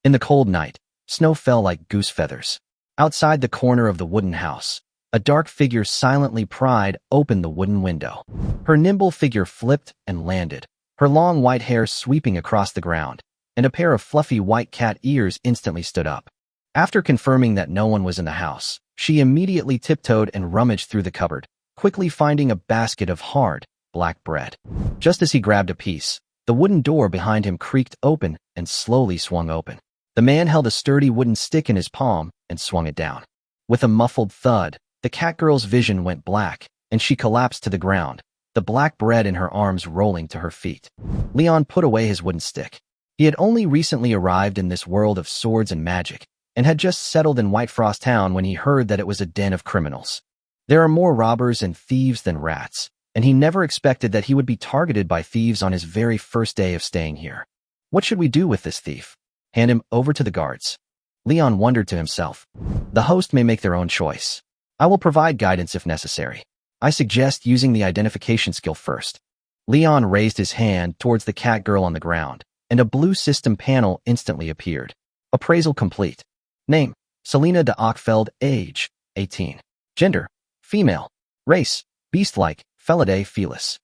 In the cold night, snow fell like goose feathers. Outside the corner of the wooden house, a dark figure silently pried open the wooden window. Her nimble figure flipped and landed, her long white hair sweeping across the ground, and a pair of fluffy white cat ears instantly stood up. After confirming that no one was in the house, she immediately tiptoed and rummaged through the cupboard, quickly finding a basket of hard, black bread. Just as he grabbed a piece, the wooden door behind him creaked open and slowly swung open. The man held a sturdy wooden stick in his palm and swung it down. With a muffled thud, the catgirl's vision went black, and she collapsed to the ground, the black bread in her arms rolling to her feet. Leon put away his wooden stick. He had only recently arrived in this world of swords and magic, and had just settled in Whitefrost Town when he heard that it was a den of criminals. There are more robbers and thieves than rats, and he never expected that he would be targeted by thieves on his very first day of staying here. What should we do with this thief? Hand him over to the guards? Leon wondered to himself. The host may make their own choice. I will provide guidance if necessary. I suggest using the identification skill first. Leon raised his hand towards the catgirl on the ground, and a blue system panel instantly appeared. Appraisal complete. Name: Selena de Ochfeld. Age: 18. Gender: female. Race: beast-like, Felidae felis.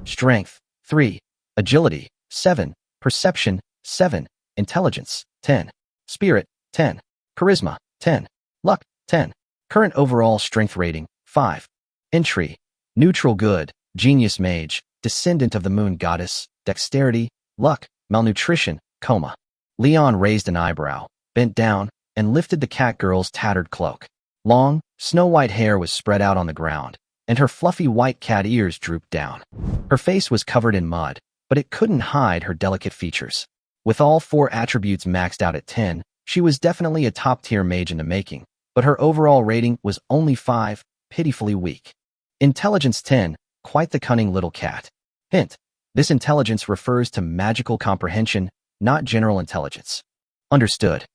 Strength: 3. Agility: 7. Perception: 7. Intelligence: 10. Spirit: 10. Charisma: 10. Luck: 10. Current overall strength rating: 5. Entry: neutral good, genius mage, descendant of the moon goddess, dexterity, luck, malnutrition, coma. Leon raised an eyebrow, bent down, and lifted the catgirl's tattered cloak. Long, snow-white hair was spread out on the ground, and her fluffy white cat ears drooped down. Her face was covered in mud, but it couldn't hide her delicate features. With all 4 attributes maxed out at 10, she was definitely a top-tier mage in the making, but her overall rating was only 5, pitifully weak. Intelligence: 10, quite the cunning little cat. Hint: this intelligence refers to magical comprehension, not general intelligence. Understood.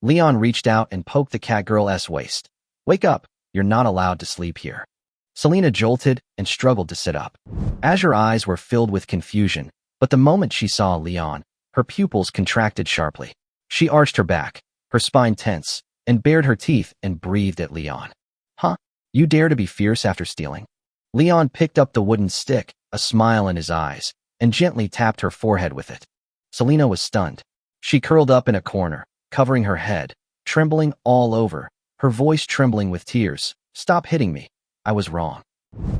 Leon reached out and poked the catgirl's waist. Wake up, you're not allowed to sleep here. Selena jolted and struggled to sit up. Azure eyes were filled with confusion, but the moment she saw Leon, her pupils contracted sharply. She arched her back, her spine tense, and bared her teeth and breathed at Leon. Huh? You dare to be fierce after stealing? Leon picked up the wooden stick, a smile in his eyes, and gently tapped her forehead with it. Selena was stunned. She curled up in a corner, covering her head, trembling all over, her voice trembling with tears. Stop hitting me. I was wrong.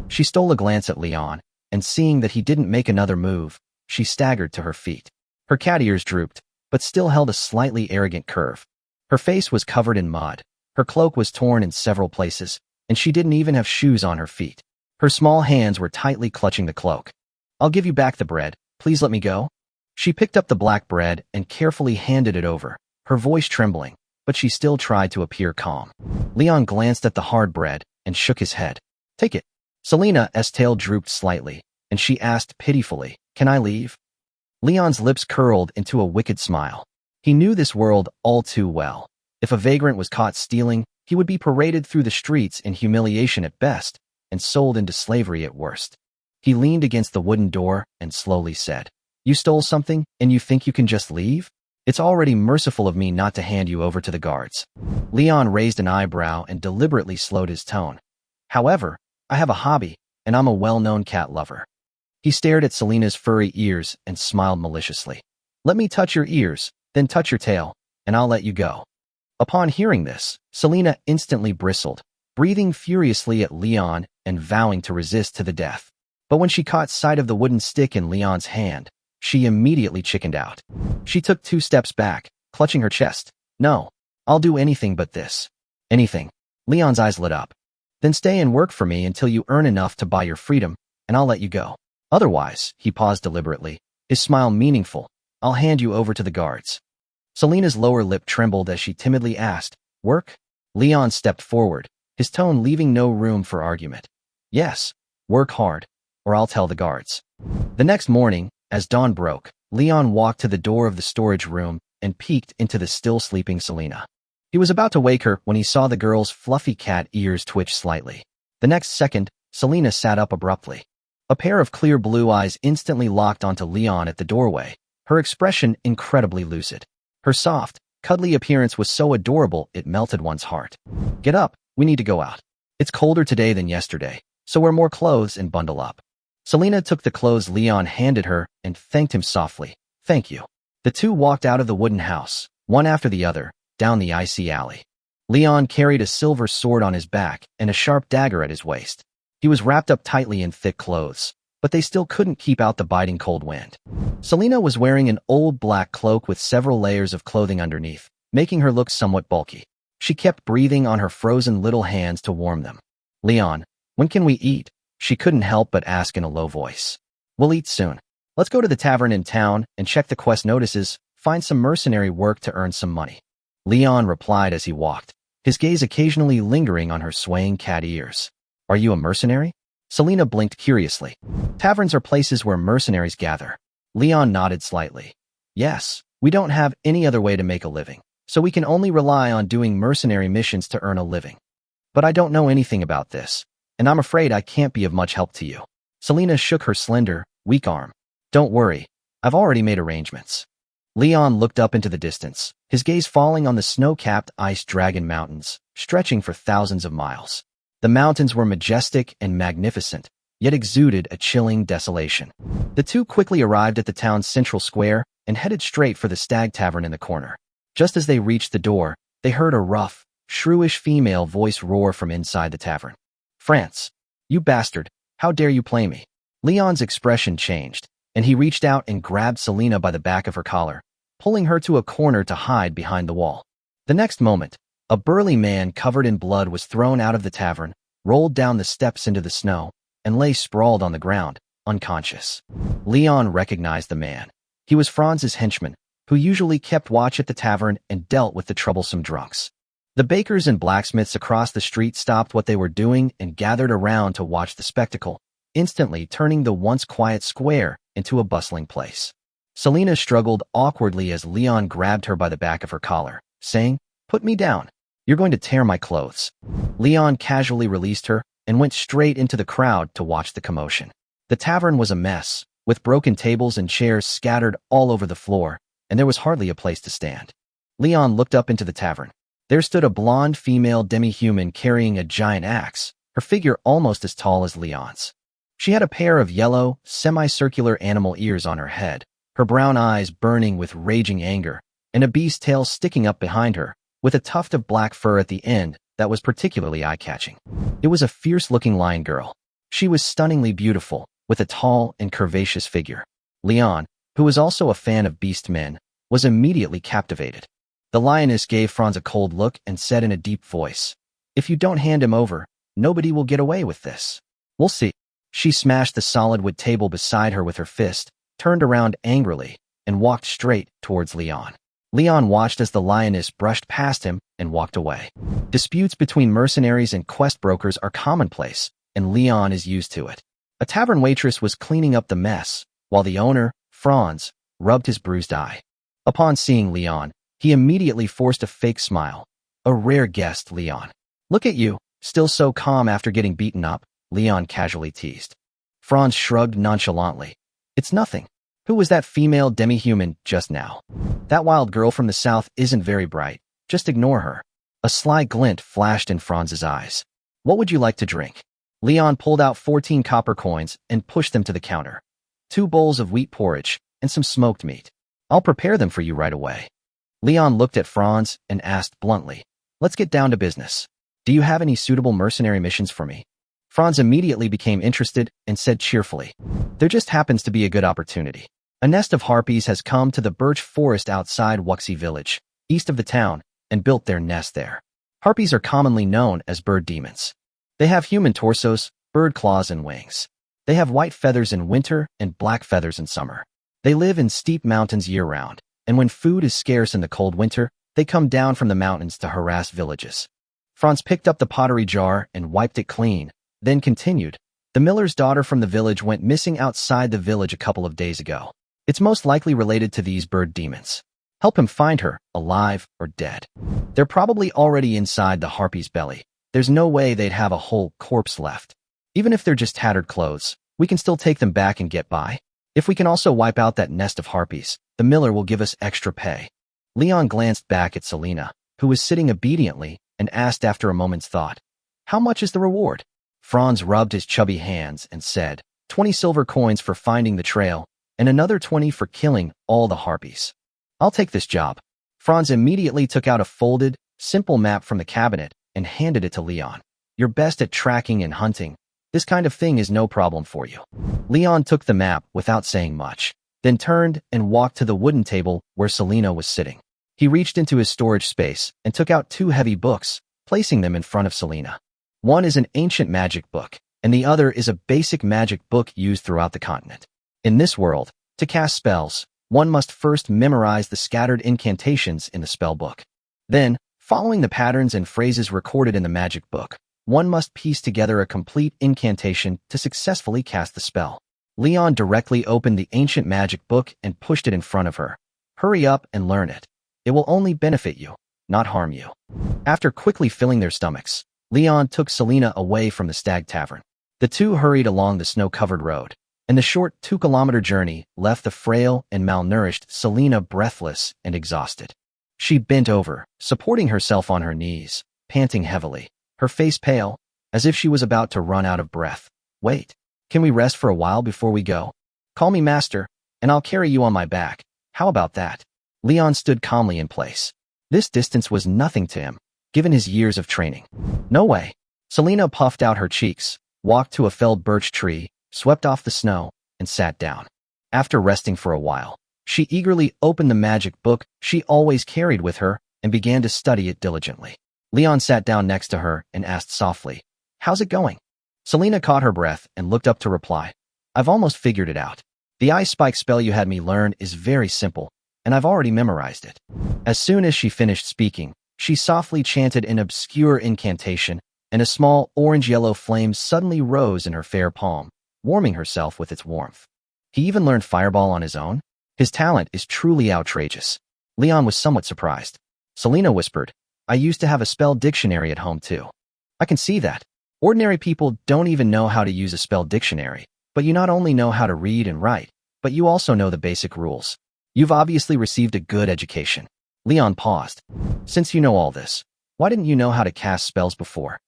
She stole a glance at Leon, and seeing that he didn't make another move, she staggered to her feet. Her cat ears drooped, but still held a slightly arrogant curve. Her face was covered in mud, her cloak was torn in several places, and she didn't even have shoes on her feet. Her small hands were tightly clutching the cloak. I'll give you back the bread. Please let me go. She picked up the black bread and carefully handed it over, her voice trembling, but she still tried to appear calm. Leon glanced at the hard bread and shook his head. Take it. Selena's tail drooped slightly, and she asked pitifully, Can I leave? Leon's lips curled into a wicked smile. He knew this world all too well. If a vagrant was caught stealing, he would be paraded through the streets in humiliation at best, and sold into slavery at worst. He leaned against the wooden door and slowly said, You stole something, and you think you can just leave? It's already merciful of me not to hand you over to the guards. Leon raised an eyebrow and deliberately slowed his tone. However, I have a hobby, and I'm a well-known cat lover. He stared at Selena's furry ears and smiled maliciously. Let me touch your ears, then touch your tail, and I'll let you go. Upon hearing this, Selena instantly bristled, breathing furiously at Leon and vowing to resist to the death. But when she caught sight of the wooden stick in Leon's hand, she immediately chickened out. She took 2 steps back, clutching her chest. No, I'll do anything but this. Anything. Leon's eyes lit up. Then stay and work for me until you earn enough to buy your freedom, and I'll let you go. Otherwise, he paused deliberately, his smile meaningful, I'll hand you over to the guards. Selena's lower lip trembled as she timidly asked, Work? Leon stepped forward, his tone leaving no room for argument. Yes, work hard, or I'll tell the guards. The next morning, as dawn broke, Leon walked to the door of the storage room and peeked into the still sleeping Selena. He was about to wake her when he saw the girl's fluffy cat ears twitch slightly. The next second, Selena sat up abruptly. A pair of clear blue eyes instantly locked onto Leon at the doorway, her expression incredibly lucid. Her soft, cuddly appearance was so adorable it melted one's heart. Get up, we need to go out. It's colder today than yesterday, so wear more clothes and bundle up. Selena took the clothes Leon handed her and thanked him softly. Thank you. The two walked out of the wooden house, one after the other, down the icy alley. Leon carried a silver sword on his back and a sharp dagger at his waist. He was wrapped up tightly in thick clothes, but they still couldn't keep out the biting cold wind. Selena was wearing an old black cloak with several layers of clothing underneath, making her look somewhat bulky. She kept breathing on her frozen little hands to warm them. Leon, when can we eat? She couldn't help but ask in a low voice. We'll eat soon. Let's go to the tavern in town and check the quest notices, find some mercenary work to earn some money. Leon replied as he walked, his gaze occasionally lingering on her swaying cat ears. Are you a mercenary? Selena blinked curiously. Taverns are places where mercenaries gather. Leon nodded slightly. Yes, we don't have any other way to make a living, so we can only rely on doing mercenary missions to earn a living. But I don't know anything about this, and I'm afraid I can't be of much help to you. Selena shook her slender, weak arm. Don't worry, I've already made arrangements. Leon looked up into the distance, his gaze falling on the snow-capped ice dragon mountains, stretching for thousands of miles. The mountains were majestic and magnificent, yet exuded a chilling desolation. The two quickly arrived at the town's central square and headed straight for the Stag Tavern in the corner. Just as they reached the door, they heard a rough, shrewish female voice roar from inside the tavern. France, you bastard, how dare you play me? Leon's expression changed, and he reached out and grabbed Selena by the back of her collar, pulling her to a corner to hide behind the wall. The next moment, a burly man covered in blood was thrown out of the tavern, rolled down the steps into the snow, and lay sprawled on the ground, unconscious. Leon recognized the man. He was Franz's henchman, who usually kept watch at the tavern and dealt with the troublesome drunks. The bakers and blacksmiths across the street stopped what they were doing and gathered around to watch the spectacle, instantly turning the once quiet square into a bustling place. Selena struggled awkwardly as Leon grabbed her by the back of her collar, saying, "Put me down. You're going to tear my clothes." Leon casually released her and went straight into the crowd to watch the commotion. The tavern was a mess, with broken tables and chairs scattered all over the floor, and there was hardly a place to stand. Leon looked up into the tavern. There stood a blonde female demi-human carrying a giant axe, her figure almost as tall as Leon's. She had a pair of yellow, semicircular animal ears on her head, her brown eyes burning with raging anger, and a beast's tail sticking up behind her, with a tuft of black fur at the end that was particularly eye-catching. It was a fierce-looking lion girl. She was stunningly beautiful, with a tall and curvaceous figure. Leon, who was also a fan of beast men, was immediately captivated. The lioness gave Franz a cold look and said in a deep voice, "If you don't hand him over, nobody will get away with this. We'll see." She smashed the solid wood table beside her with her fist, turned around angrily, and walked straight towards Leon. Leon watched as the lioness brushed past him and walked away. Disputes between mercenaries and quest brokers are commonplace, and Leon is used to it. A tavern waitress was cleaning up the mess, while the owner, Franz, rubbed his bruised eye. Upon seeing Leon, he immediately forced a fake smile. A rare guest, Leon. "Look at you, still so calm after getting beaten up," Leon casually teased. Franz shrugged nonchalantly. "It's nothing. Who was that female demi-human just now? That wild girl from the south isn't very bright. Just ignore her." A sly glint flashed in Franz's eyes. "What would you like to drink?" Leon pulled out 14 copper coins and pushed them to the counter. 2 bowls of wheat porridge and some smoked meat. "I'll prepare them for you right away." Leon looked at Franz and asked bluntly, "Let's get down to business. Do you have any suitable mercenary missions for me?" Franz immediately became interested and said cheerfully, "There just happens to be a good opportunity. A nest of harpies has come to the birch forest outside Wuxi village, east of the town, and built their nest there. Harpies are commonly known as bird demons. They have human torsos, bird claws, and wings. They have white feathers in winter and black feathers in summer. They live in steep mountains year-round, and when food is scarce in the cold winter, they come down from the mountains to harass villages." Franz picked up the pottery jar and wiped it clean, then continued, "The miller's daughter from the village went missing outside the village a couple of days ago. It's most likely related to these bird demons. Help him find her, alive or dead. They're probably already inside the harpy's belly. There's no way they'd have a whole corpse left. Even if they're just tattered clothes, we can still take them back and get by. If we can also wipe out that nest of harpies, the miller will give us extra pay." Leon glanced back at Selena, who was sitting obediently, and asked after a moment's thought, "How much is the reward?" Franz rubbed his chubby hands and said, 20 silver coins for finding the trail, and another 20 for killing all the harpies. "I'll take this job." Franz immediately took out a folded, simple map from the cabinet and handed it to Leon. "You're best at tracking and hunting. This kind of thing is no problem for you." Leon took the map without saying much, then turned and walked to the wooden table where Selena was sitting. He reached into his storage space and took out 2 heavy books, placing them in front of Selena. One is an ancient magic book, and the other is a basic magic book used throughout the continent. In this world, to cast spells, one must first memorize the scattered incantations in the spell book. Then, following the patterns and phrases recorded in the magic book, one must piece together a complete incantation to successfully cast the spell. Leon directly opened the ancient magic book and pushed it in front of her. "Hurry up and learn it. It will only benefit you, not harm you." After quickly filling their stomachs, Leon took Selena away from the Stag Tavern. The two hurried along the snow-covered road, and the short 2-kilometer journey left the frail and malnourished Selena breathless and exhausted. She bent over, supporting herself on her knees, panting heavily, her face pale, as if she was about to run out of breath. "Wait, can we rest for a while before we go? Call me master, and I'll carry you on my back. How about that?" Leon stood calmly in place. This distance was nothing to him, given his years of training. "No way." Selena puffed out her cheeks, walked to a felled birch tree, swept off the snow, and sat down. After resting for a while, she eagerly opened the magic book she always carried with her and began to study it diligently. Leon sat down next to her and asked softly, "How's it going?" Selena caught her breath and looked up to reply, "I've almost figured it out. The ice spike spell you had me learn is very simple, and I've already memorized it." As soon as she finished speaking, she softly chanted an obscure incantation, and a small orange-yellow flame suddenly rose in her fair palm, warming herself with its warmth. He even learned Fireball on his own? His talent is truly outrageous. Leon was somewhat surprised. Selena whispered, "I used to have a spell dictionary at home too." "I can see that. Ordinary people don't even know how to use a spell dictionary, but you not only know how to read and write, but you also know the basic rules. You've obviously received a good education." Leon paused. "Since you know all this, why didn't you know how to cast spells before?"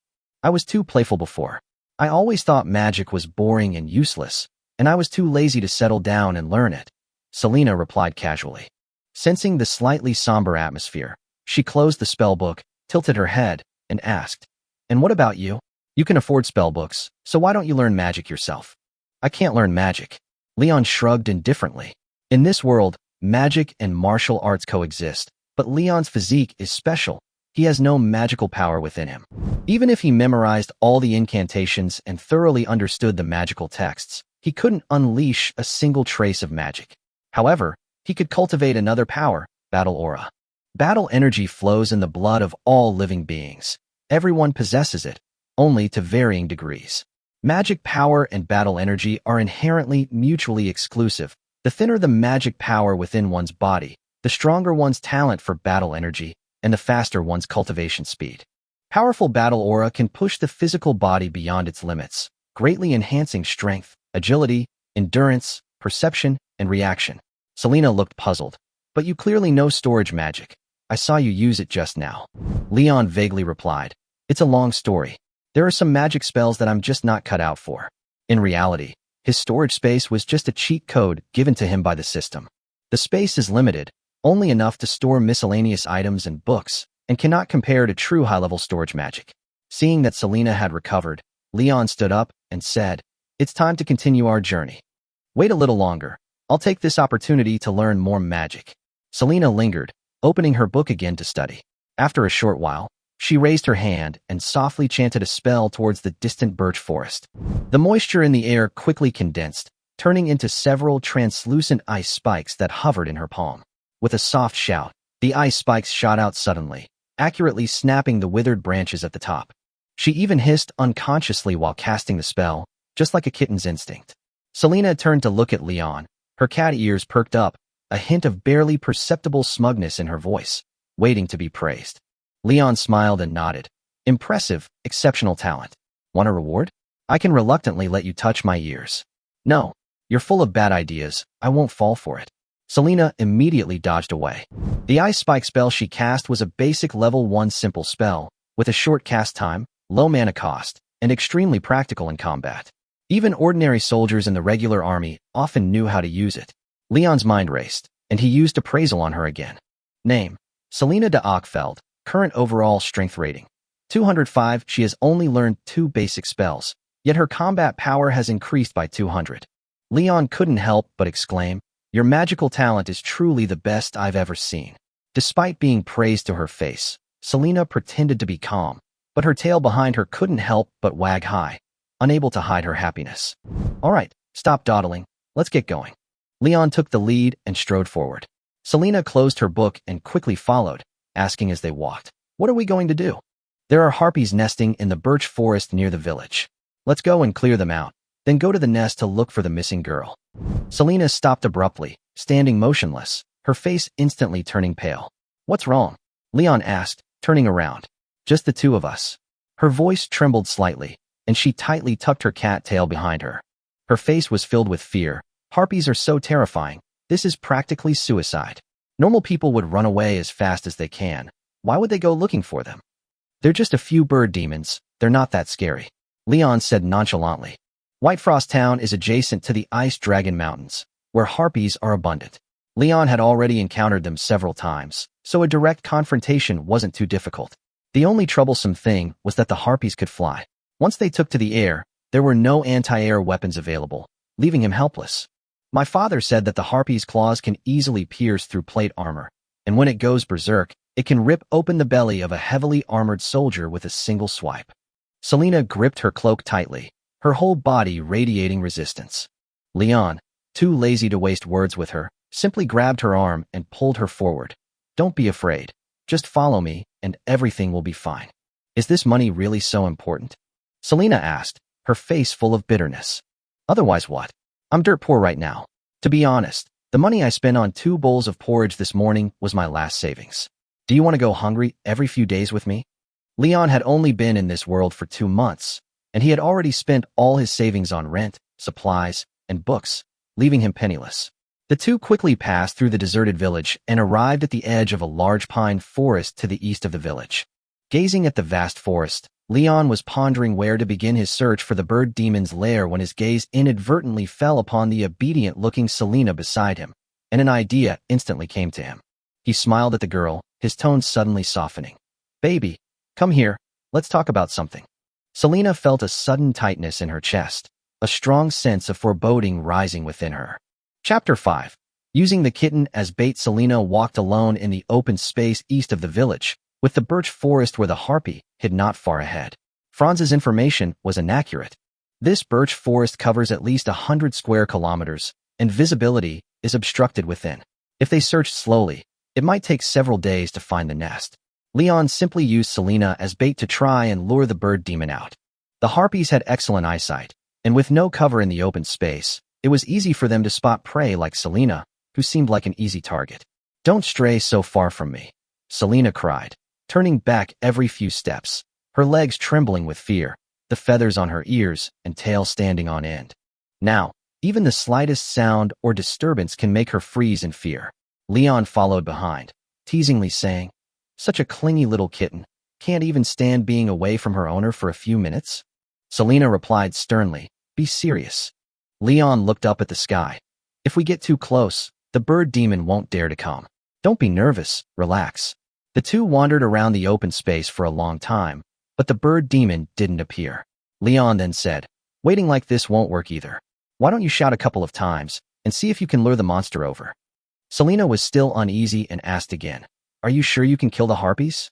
"I was too playful before. I always thought magic was boring and useless, and I was too lazy to settle down and learn it," Selena replied casually. Sensing the slightly somber atmosphere, she closed the spell book, tilted her head, and asked, "And what about you? You can afford spell books, so why don't you learn magic yourself?" "I can't learn magic." Leon shrugged indifferently. In this world, magic and martial arts coexist, but Leon's physique is special. He has no magical power within him. Even if he memorized all the incantations and thoroughly understood the magical texts, he couldn't unleash a single trace of magic. However, he could cultivate another power, battle aura. Battle energy flows in the blood of all living beings. Everyone possesses it, only to varying degrees. Magic power and battle energy are inherently mutually exclusive. The thinner the magic power within one's body, the stronger one's talent for battle energy, and the faster one's cultivation speed. Powerful battle aura can push the physical body beyond its limits, greatly enhancing strength, agility, endurance, perception, and reaction. Selena looked puzzled. "But you clearly know storage magic. I saw you use it just now." Leon vaguely replied, "It's a long story. There are some magic spells that I'm just not cut out for." In reality, his storage space was just a cheat code given to him by the system. The space is limited, only enough to store miscellaneous items and books, and cannot compare to true high-level storage magic. Seeing that Selena had recovered, Leon stood up and said, "It's time to continue our journey. Wait a little longer. I'll take this opportunity to learn more magic." Selena lingered, opening her book again to study. After a short while, she raised her hand and softly chanted a spell towards the distant birch forest. The moisture in the air quickly condensed, turning into several translucent ice spikes that hovered in her palm. With a soft shout, the ice spikes shot out suddenly, accurately snapping the withered branches at the top. She even hissed unconsciously while casting the spell, just like a kitten's instinct. Selena turned to look at Leon, her cat ears perked up, a hint of barely perceptible smugness in her voice, waiting to be praised. Leon smiled and nodded. "Impressive, exceptional talent. Want a reward? I can reluctantly let you touch my ears." "No, you're full of bad ideas. I won't fall for it." Selena immediately dodged away. The ice spike spell she cast was a basic level 1 simple spell, with a short cast time, low mana cost, and extremely practical in combat. Even ordinary soldiers in the regular army often knew how to use it. Leon's mind raced, and he used Appraisal on her again. Name: Selena de Ockfeld. Current overall strength rating: 205. She has only learned 2 basic spells, yet her combat power has increased by 200. Leon couldn't help but exclaim, "Your magical talent is truly the best I've ever seen." Despite being praised to her face, Selena pretended to be calm, but her tail behind her couldn't help but wag high, unable to hide her happiness. "All right, stop dawdling. Let's get going." Leon took the lead and strode forward. Selena closed her book and quickly followed, asking as they walked, "What are we going to do?" "There are harpies nesting in the birch forest near the village. Let's go and clear them out, then go to the nest to look for the missing girl." Selena stopped abruptly, standing motionless, her face instantly turning pale. "What's wrong?" Leon asked, turning around. "Just the 2 of us." Her voice trembled slightly, and she tightly tucked her cat tail behind her. Her face was filled with fear. Harpies are so terrifying. This is practically suicide. Normal people would run away as fast as they can. Why would they go looking for them? "They're just a few bird demons. They're not that scary," Leon said nonchalantly. Whitefrost Town is adjacent to the Ice Dragon Mountains, where harpies are abundant. Leon had already encountered them several times, so a direct confrontation wasn't too difficult. The only troublesome thing was that the harpies could fly. Once they took to the air, there were no anti-air weapons available, leaving him helpless. "My father said that the harpy's claws can easily pierce through plate armor, and when it goes berserk, it can rip open the belly of a heavily armored soldier with a single swipe." Selena gripped her cloak tightly, her whole body radiating resistance. Leon, too lazy to waste words with her, simply grabbed her arm and pulled her forward. "Don't be afraid. Just follow me, and everything will be fine." "Is this money really so important?" Selena asked, her face full of bitterness. "Otherwise what? I'm dirt poor right now. To be honest, the money I spent on 2 bowls of porridge this morning was my last savings. Do you want to go hungry every few days with me?" Leon had only been in this world for 2 months, and he had already spent all his savings on rent, supplies, and books, leaving him penniless. The 2 quickly passed through the deserted village and arrived at the edge of a large pine forest to the east of the village. Gazing at the vast forest, Leon was pondering where to begin his search for the bird demon's lair when his gaze inadvertently fell upon the obedient-looking Selena beside him, and an idea instantly came to him. He smiled at the girl, his tone suddenly softening. "Baby, come here, let's talk about something." Selena felt a sudden tightness in her chest, a strong sense of foreboding rising within her. Chapter 5. Using the kitten as bait, Selena walked alone in the open space east of the village, with the birch forest where the harpy hid not far ahead. Franz's information was inaccurate. This birch forest covers at least 100 square kilometers, and visibility is obstructed within. If they searched slowly, it might take several days to find the nest. Leon simply used Selena as bait to try and lure the bird demon out. The harpies had excellent eyesight, and with no cover in the open space, it was easy for them to spot prey like Selena, who seemed like an easy target. "Don't stray so far from me," Selena cried, turning back every few steps, her legs trembling with fear, the feathers on her ears and tail standing on end. Now, even the slightest sound or disturbance can make her freeze in fear. Leon followed behind, teasingly saying, "Such a clingy little kitten, can't even stand being away from her owner for a few minutes?" Selena replied sternly, "Be serious." Leon looked up at the sky. "If we get too close, the bird demon won't dare to come. Don't be nervous, relax." The 2 wandered around the open space for a long time, but the bird demon didn't appear. Leon then said, "Waiting like this won't work either. Why don't you shout a couple of times and see if you can lure the monster over?" Selena was still uneasy and asked again, "Are you sure you can kill the harpies?"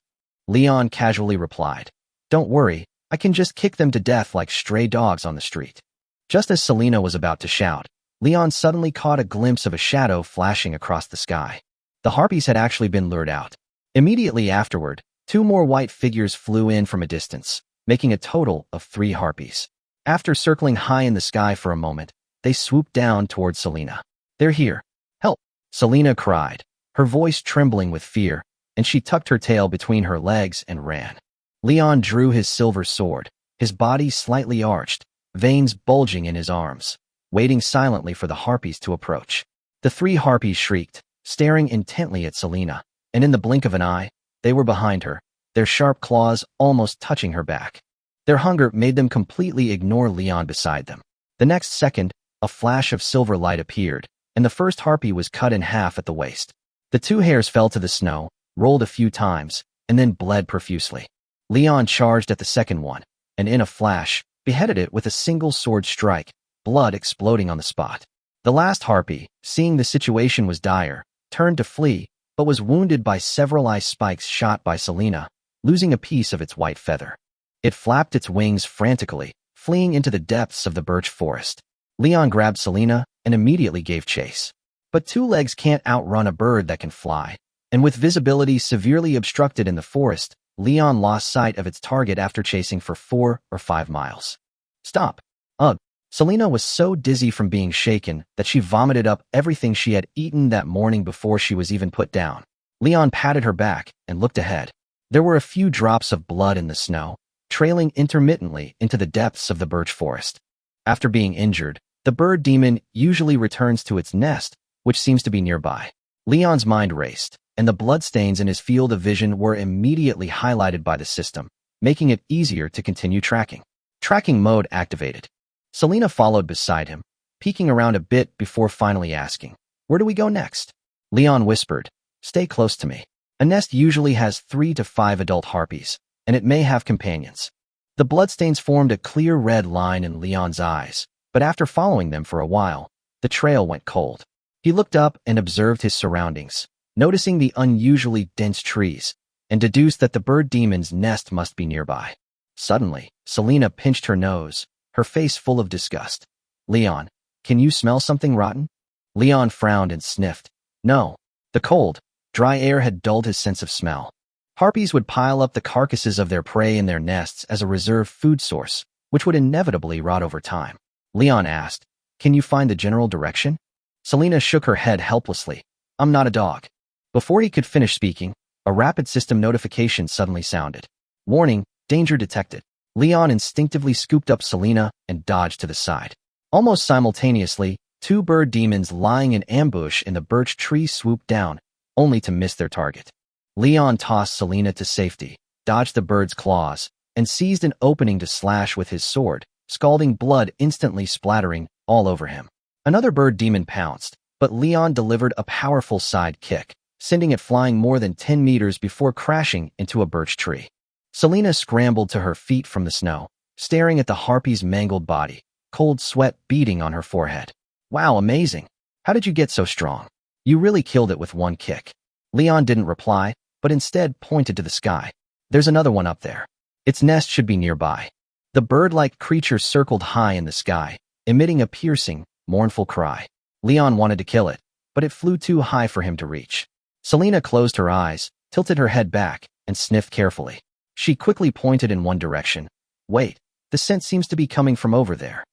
Leon casually replied, "Don't worry, I can just kick them to death like stray dogs on the street." Just as Selena was about to shout, Leon suddenly caught a glimpse of a shadow flashing across the sky. The harpies had actually been lured out. Immediately afterward, 2 more white figures flew in from a distance, making a total of 3 harpies. After circling high in the sky for a moment, they swooped down towards Selena. "They're here. Help!" Selena cried, her voice trembling with fear, and she tucked her tail between her legs and ran. Leon drew his silver sword, his body slightly arched, veins bulging in his arms, waiting silently for the harpies to approach. The three harpies shrieked, staring intently at Selena, and in the blink of an eye, they were behind her, their sharp claws almost touching her back. Their hunger made them completely ignore Leon beside them. The next second, a flash of silver light appeared, and the first harpy was cut in half at the waist. The two hairs fell to the snow, rolled a few times, and then bled profusely. Leon charged at the second one, and in a flash, beheaded it with a single sword strike, blood exploding on the spot. The last harpy, seeing the situation was dire, turned to flee, but was wounded by several ice spikes shot by Selena, losing a piece of its white feather. It flapped its wings frantically, fleeing into the depths of the birch forest. Leon grabbed Selena and immediately gave chase. But two legs can't outrun a bird that can fly, and with visibility severely obstructed in the forest, Leon lost sight of its target after chasing for 4 or 5 miles. Stop! Ugh! Selena was so dizzy from being shaken that she vomited up everything she had eaten that morning before she was even put down. Leon patted her back and looked ahead. There were a few drops of blood in the snow, trailing intermittently into the depths of the birch forest. After being injured, the bird demon usually returns to its nest, which seems to be nearby. Leon's mind raced, and the bloodstains in his field of vision were immediately highlighted by the system, making it easier to continue tracking. Tracking mode activated. Selena followed beside him, peeking around a bit before finally asking, "Where do we go next?" Leon whispered, "Stay close to me. A nest usually has 3 to 5 adult harpies, and it may have companions." The bloodstains formed a clear red line in Leon's eyes, but after following them for a while, the trail went cold. He looked up and observed his surroundings, noticing the unusually dense trees, and deduced that the bird demon's nest must be nearby. Suddenly, Selena pinched her nose, her face full of disgust. "Leon, can you smell something rotten?" Leon frowned and sniffed. No. The cold, dry air had dulled his sense of smell. Harpies would pile up the carcasses of their prey in their nests as a reserve food source, which would inevitably rot over time. Leon asked, "Can you find the general direction?" Selena shook her head helplessly. "I'm not a dog." Before he could finish speaking, a rapid system notification suddenly sounded. "Warning, danger detected." Leon instinctively scooped up Selena and dodged to the side. Almost simultaneously, 2 bird demons lying in ambush in the birch tree swooped down, only to miss their target. Leon tossed Selena to safety, dodged the bird's claws, and seized an opening to slash with his sword, scalding blood instantly splattering all over him. Another bird demon pounced, but Leon delivered a powerful side kick, sending it flying more than 10 meters before crashing into a birch tree. Selena scrambled to her feet from the snow, staring at the harpy's mangled body, cold sweat beading on her forehead. "Wow, amazing. How did you get so strong? You really killed it with one kick." Leon didn't reply, but instead pointed to the sky. "There's another one up there. Its nest should be nearby." The bird-like creature circled high in the sky, emitting a piercing, mournful cry. Leon wanted to kill it, but it flew too high for him to reach. Selena closed her eyes, tilted her head back, and sniffed carefully. She quickly pointed in one direction. "Wait, the scent seems to be coming from over there."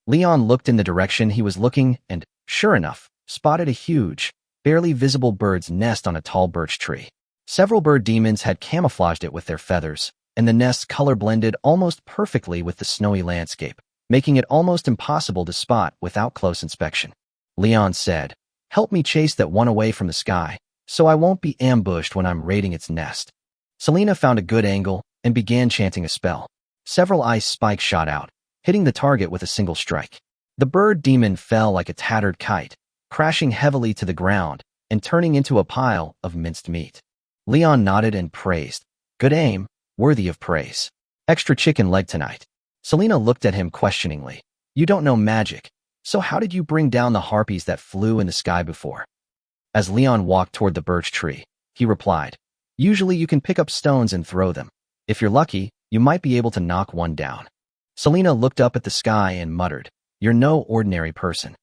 Leon looked in the direction he was looking and, sure enough, spotted a huge, barely visible bird's nest on a tall birch tree. Several bird demons had camouflaged it with their feathers, and the nest's color blended almost perfectly with the snowy landscape, making it almost impossible to spot without close inspection. Leon said, "Help me chase that one away from the sky, so I won't be ambushed when I'm raiding its nest." Selena found a good angle and began chanting a spell. Several ice spikes shot out, hitting the target with a single strike. The bird demon fell like a tattered kite, crashing heavily to the ground and turning into a pile of minced meat. Leon nodded and praised. "Good aim, worthy of praise. Extra chicken leg tonight." Selena looked at him questioningly. "You don't know magic, so how did you bring down the harpies that flew in the sky before?" As Leon walked toward the birch tree, he replied, "Usually you can pick up stones and throw them. If you're lucky, you might be able to knock one down." Selena looked up at the sky and muttered, "You're no ordinary person."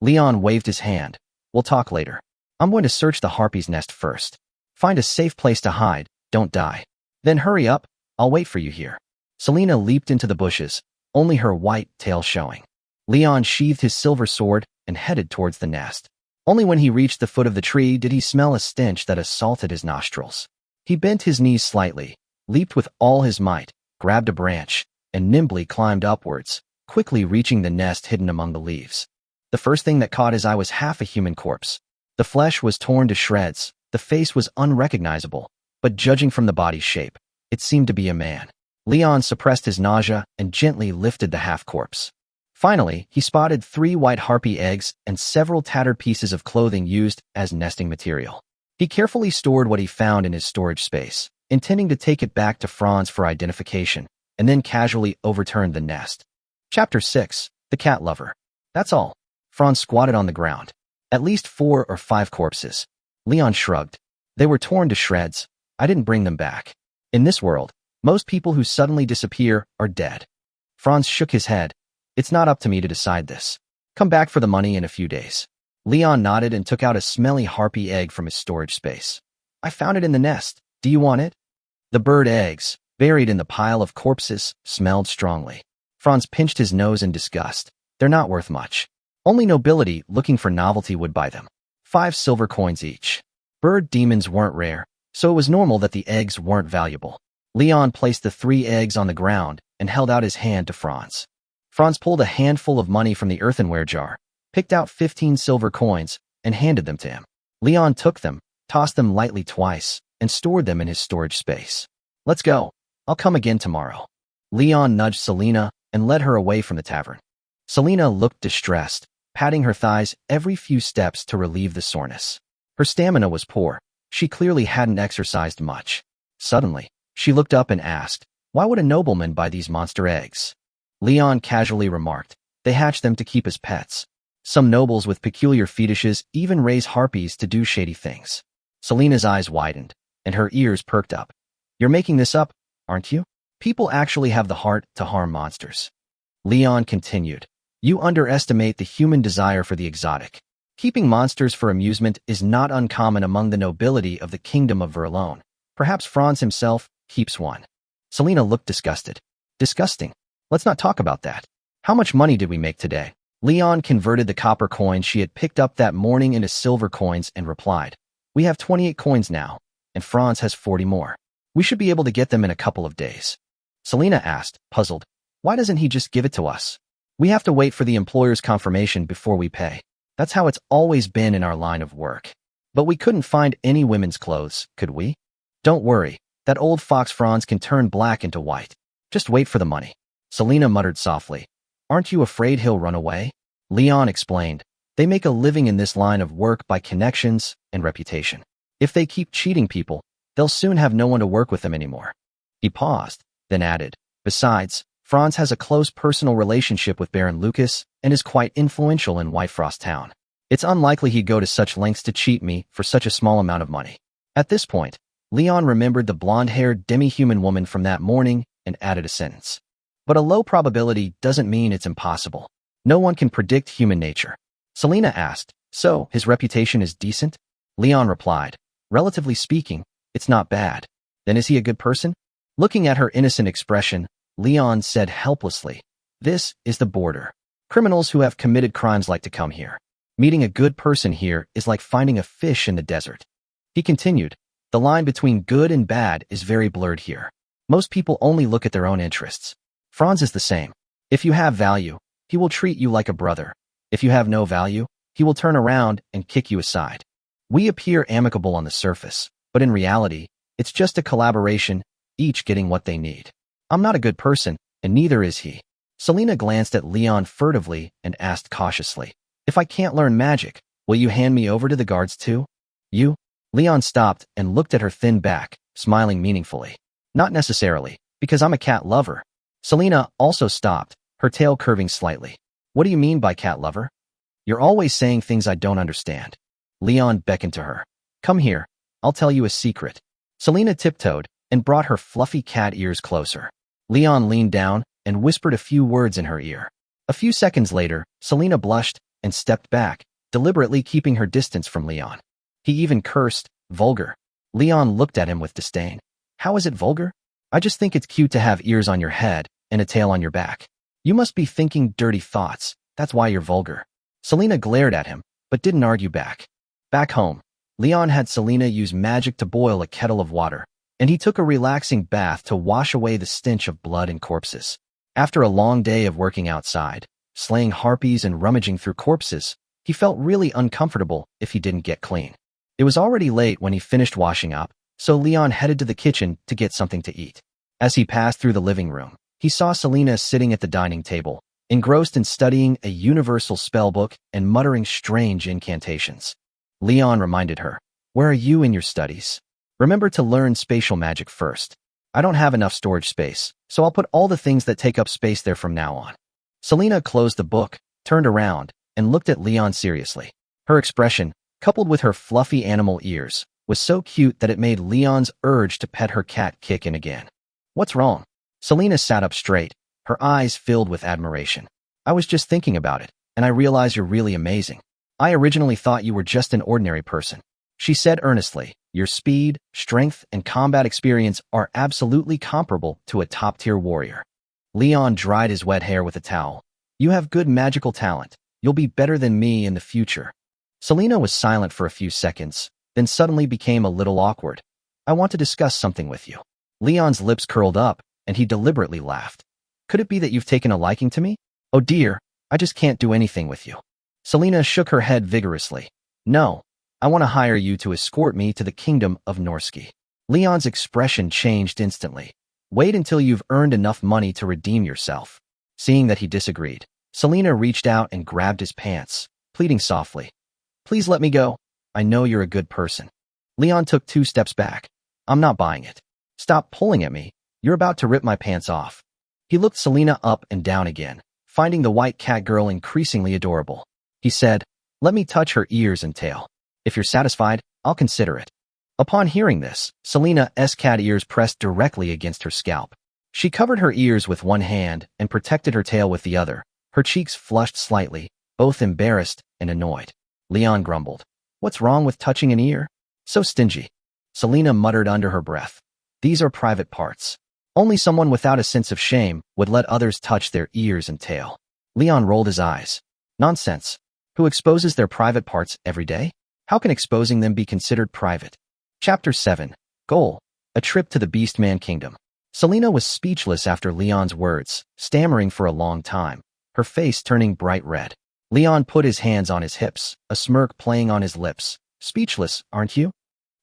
Leon waved his hand. "We'll talk later. I'm going to search the harpy's nest first. Find a safe place to hide, don't die. Then hurry up, I'll wait for you here." Selena leaped into the bushes, only her white tail showing. Leon sheathed his silver sword and headed towards the nest. Only when he reached the foot of the tree did he smell a stench that assaulted his nostrils. He bent his knees slightly, leaped with all his might, grabbed a branch, and nimbly climbed upwards, quickly reaching the nest hidden among the leaves. The first thing that caught his eye was half a human corpse. The flesh was torn to shreds, the face was unrecognizable, but judging from the body's shape, it seemed to be a man. Leon suppressed his nausea and gently lifted the half-corpse. Finally, he spotted 3 white harpy eggs and several tattered pieces of clothing used as nesting material. He carefully stored what he found in his storage space, intending to take it back to Franz for identification, and then casually overturned the nest. Chapter 6. The Cat Lover. That's all. Franz squatted on the ground. At least 4 or 5 corpses. Leon shrugged. They were torn to shreds. I didn't bring them back. In this world, most people who suddenly disappear are dead. Franz shook his head. It's not up to me to decide this. Come back for the money in a few days. Leon nodded and took out a smelly harpy egg from his storage space. I found it in the nest. Do you want it? The bird eggs, buried in the pile of corpses, smelled strongly. Franz pinched his nose in disgust. They're not worth much. Only nobility looking for novelty would buy them. 5 silver coins each. Bird demons weren't rare, so it was normal that the eggs weren't valuable. Leon placed the 3 eggs on the ground and held out his hand to Franz. Franz pulled a handful of money from the earthenware jar, picked out 15 silver coins, and handed them to him. Leon took them, tossed them lightly twice, and stored them in his storage space. Let's go. I'll come again tomorrow. Leon nudged Selena and led her away from the tavern. Selena looked distressed, patting her thighs every few steps to relieve the soreness. Her stamina was poor. She clearly hadn't exercised much. Suddenly, she looked up and asked, "Why would a nobleman buy these monster eggs?" Leon casually remarked, "They hatch them to keep as pets. Some nobles with peculiar fetishes even raise harpies to do shady things." Selena's eyes widened, and her ears perked up. "You're making this up, aren't you? People actually have the heart to harm monsters." Leon continued, "You underestimate the human desire for the exotic. Keeping monsters for amusement is not uncommon among the nobility of the kingdom of Verlone. Perhaps Franz himself keeps one." Selena looked disgusted. "Disgusting. Let's not talk about that. How much money did we make today?" Leon converted the copper coins she had picked up that morning into silver coins and replied, "We have 28 coins now, and Franz has 40 more. We should be able to get them in a couple of days." Selena asked, puzzled, "Why doesn't he just give it to us? We have to wait for the employer's confirmation before we pay. That's how it's always been in our line of work. But we couldn't find any women's clothes, could we? Don't worry, that old fox Franz can turn black into white. Just wait for the money." Selena muttered softly, "Aren't you afraid he'll run away?" Leon explained, "They make a living in this line of work by connections and reputation. If they keep cheating people, they'll soon have no one to work with them anymore." He paused, then added, "Besides, Franz has a close personal relationship with Baron Lucas and is quite influential in Whitefrost Town. It's unlikely he'd go to such lengths to cheat me for such a small amount of money." At this point, Leon remembered the blonde-haired demi-human woman from that morning and added a sentence. "But a low probability doesn't mean it's impossible. No one can predict human nature." Selena asked, "So, his reputation is decent?" Leon replied, "Relatively speaking, it's not bad. Then is he a good person?" Looking at her innocent expression, Leon said helplessly, "This is the border. Criminals who have committed crimes like to come here. Meeting a good person here is like finding a fish in the desert." He continued, "The line between good and bad is very blurred here. Most people only look at their own interests. Franz is the same. If you have value, he will treat you like a brother. If you have no value, he will turn around and kick you aside. We appear amicable on the surface, but in reality, it's just a collaboration, each getting what they need. I'm not a good person, and neither is he." Selena glanced at Leon furtively and asked cautiously, "If I can't learn magic, will you hand me over to the guards too?" "You?" Leon stopped and looked at her thin back, smiling meaningfully. "Not necessarily, because I'm a cat lover." Selena also stopped, her tail curving slightly. "What do you mean by cat lover? You're always saying things I don't understand." Leon beckoned to her. "Come here, I'll tell you a secret." Selena tiptoed and brought her fluffy cat ears closer. Leon leaned down and whispered a few words in her ear. A few seconds later, Selena blushed and stepped back, deliberately keeping her distance from Leon. He even cursed, "Vulgar." Leon looked at him with disdain. "How is it vulgar? I just think it's cute to have ears on your head and a tail on your back. You must be thinking dirty thoughts, that's why you're vulgar." Selena glared at him, but didn't argue back. Back home, Leon had Selena use magic to boil a kettle of water, and he took a relaxing bath to wash away the stench of blood and corpses. After a long day of working outside, slaying harpies and rummaging through corpses. He felt really uncomfortable if he didn't get clean. It was already late when he finished washing up, so Leon headed to the kitchen to get something to eat. As he passed through the living room, he saw Selena sitting at the dining table, engrossed in studying a universal spellbook and muttering strange incantations. Leon reminded her, "Where are you in your studies? Remember to learn spatial magic first. I don't have enough storage space, so I'll put all the things that take up space there from now on." Selena closed the book, turned around, and looked at Leon seriously. Her expression, coupled with her fluffy animal ears, was so cute that it made Leon's urge to pet her cat kick in again. "What's wrong?" Selena sat up straight, her eyes filled with admiration. "I was just thinking about it, and I realize you're really amazing. I originally thought you were just an ordinary person," she said earnestly. "Your speed, strength, and combat experience are absolutely comparable to a top-tier warrior." Leon dried his wet hair with a towel. "You have good magical talent. You'll be better than me in the future." Selena was silent for a few seconds, then suddenly became a little awkward. "I want to discuss something with you." Leon's lips curled up, and he deliberately laughed. "Could it be that you've taken a liking to me? Oh dear, I just can't do anything with you." Selena shook her head vigorously. "No, I want to hire you to escort me to the kingdom of Norski." Leon's expression changed instantly. "Wait until you've earned enough money to redeem yourself." Seeing that he disagreed, Selena reached out and grabbed his pants, pleading softly, "Please let me go. I know you're a good person." Leon took 2 steps back. "I'm not buying it. Stop pulling at me. You're about to rip my pants off." He looked Selena up and down again, finding the white cat girl increasingly adorable. He said, "Let me touch her ears and tail. If you're satisfied, I'll consider it." Upon hearing this, Selena's cat ears pressed directly against her scalp. She covered her ears with one hand and protected her tail with the other. Her cheeks flushed slightly, both embarrassed and annoyed. Leon grumbled, "What's wrong with touching an ear? So stingy." Selena muttered under her breath, "These are private parts. Only someone without a sense of shame would let others touch their ears and tail." Leon rolled his eyes. "Nonsense. Who exposes their private parts every day? How can exposing them be considered private?" Chapter 7. Goal: A trip to the Beastman Kingdom. Selena was speechless after Leon's words, stammering for a long time, her face turning bright red. Leon put his hands on his hips, a smirk playing on his lips. "Speechless, aren't you?"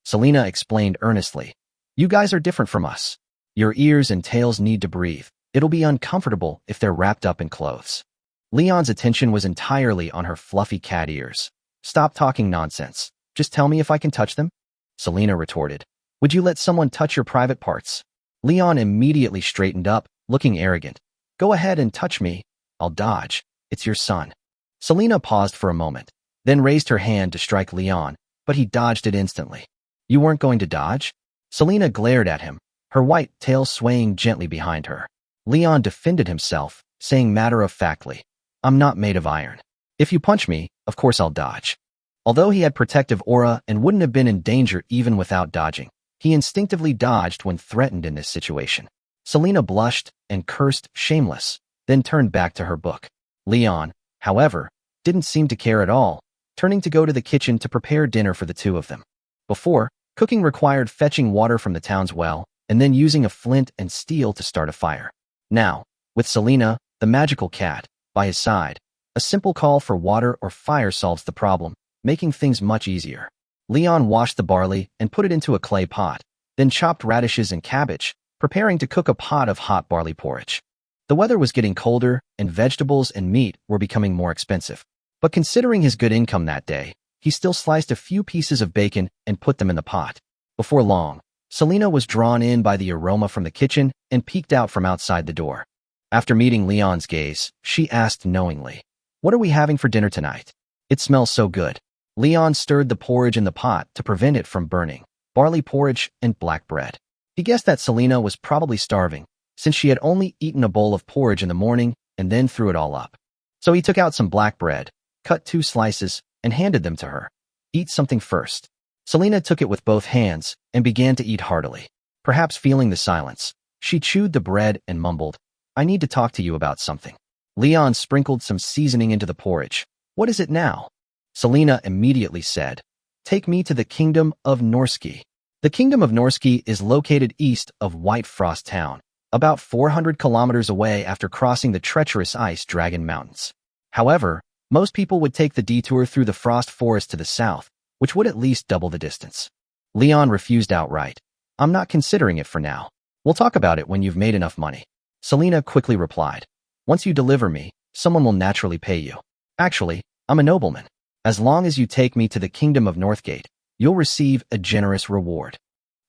Selena explained earnestly. "You guys are different from us. Your ears and tails need to breathe. It'll be uncomfortable if they're wrapped up in clothes." Leon's attention was entirely on her fluffy cat ears. "Stop talking nonsense. Just tell me if I can touch them." Selena retorted. "Would you let someone touch your private parts?" Leon immediately straightened up, looking arrogant. "Go ahead and touch me. I'll dodge. It's your son." Selena paused for a moment, then raised her hand to strike Leon, but he dodged it instantly. "You weren't going to dodge?" Selena glared at him, her white tail swaying gently behind her. Leon defended himself, saying matter-of-factly, "I'm not made of iron. If you punch me, of course I'll dodge." Although he had protective aura and wouldn't have been in danger even without dodging, he instinctively dodged when threatened in this situation. Selena blushed and cursed, shameless, then turned back to her book. Leon, however, didn't seem to care at all, turning to go to the kitchen to prepare dinner for the two of them. Before, cooking required fetching water from the town's well, and then using a flint and steel to start a fire. Now, with Selena, the magical cat, by his side, a simple call for water or fire solves the problem, making things much easier. Leon washed the barley and put it into a clay pot, then chopped radishes and cabbage, preparing to cook a pot of hot barley porridge. The weather was getting colder, and vegetables and meat were becoming more expensive. But considering his good income that day, he still sliced a few pieces of bacon and put them in the pot. Before long, Selena was drawn in by the aroma from the kitchen and peeked out from outside the door. After meeting Leon's gaze, she asked knowingly, "What are we having for dinner tonight? It smells so good." Leon stirred the porridge in the pot to prevent it from burning. Barley porridge and black bread. He guessed that Selena was probably starving, since she had only eaten a bowl of porridge in the morning and then threw it all up. So he took out some black bread, cut 2 slices, and handed them to her. "Eat something first." Selena took it with both hands and began to eat heartily. Perhaps feeling the silence, she chewed the bread and mumbled, "I need to talk to you about something." Leon sprinkled some seasoning into the porridge. "What is it now?" Selena immediately said, "Take me to the kingdom of Norski." The kingdom of Norski is located east of White Frost Town, about 400 kilometers away after crossing the treacherous Ice Dragon Mountains. However, most people would take the detour through the frost forest to the south, which would at least double the distance. Leon refused outright. I'm not considering it for now. We'll talk about it when you've made enough money. Selena quickly replied. Once you deliver me, someone will naturally pay you. Actually, I'm a nobleman. As long as you take me to the kingdom of Northgate, you'll receive a generous reward.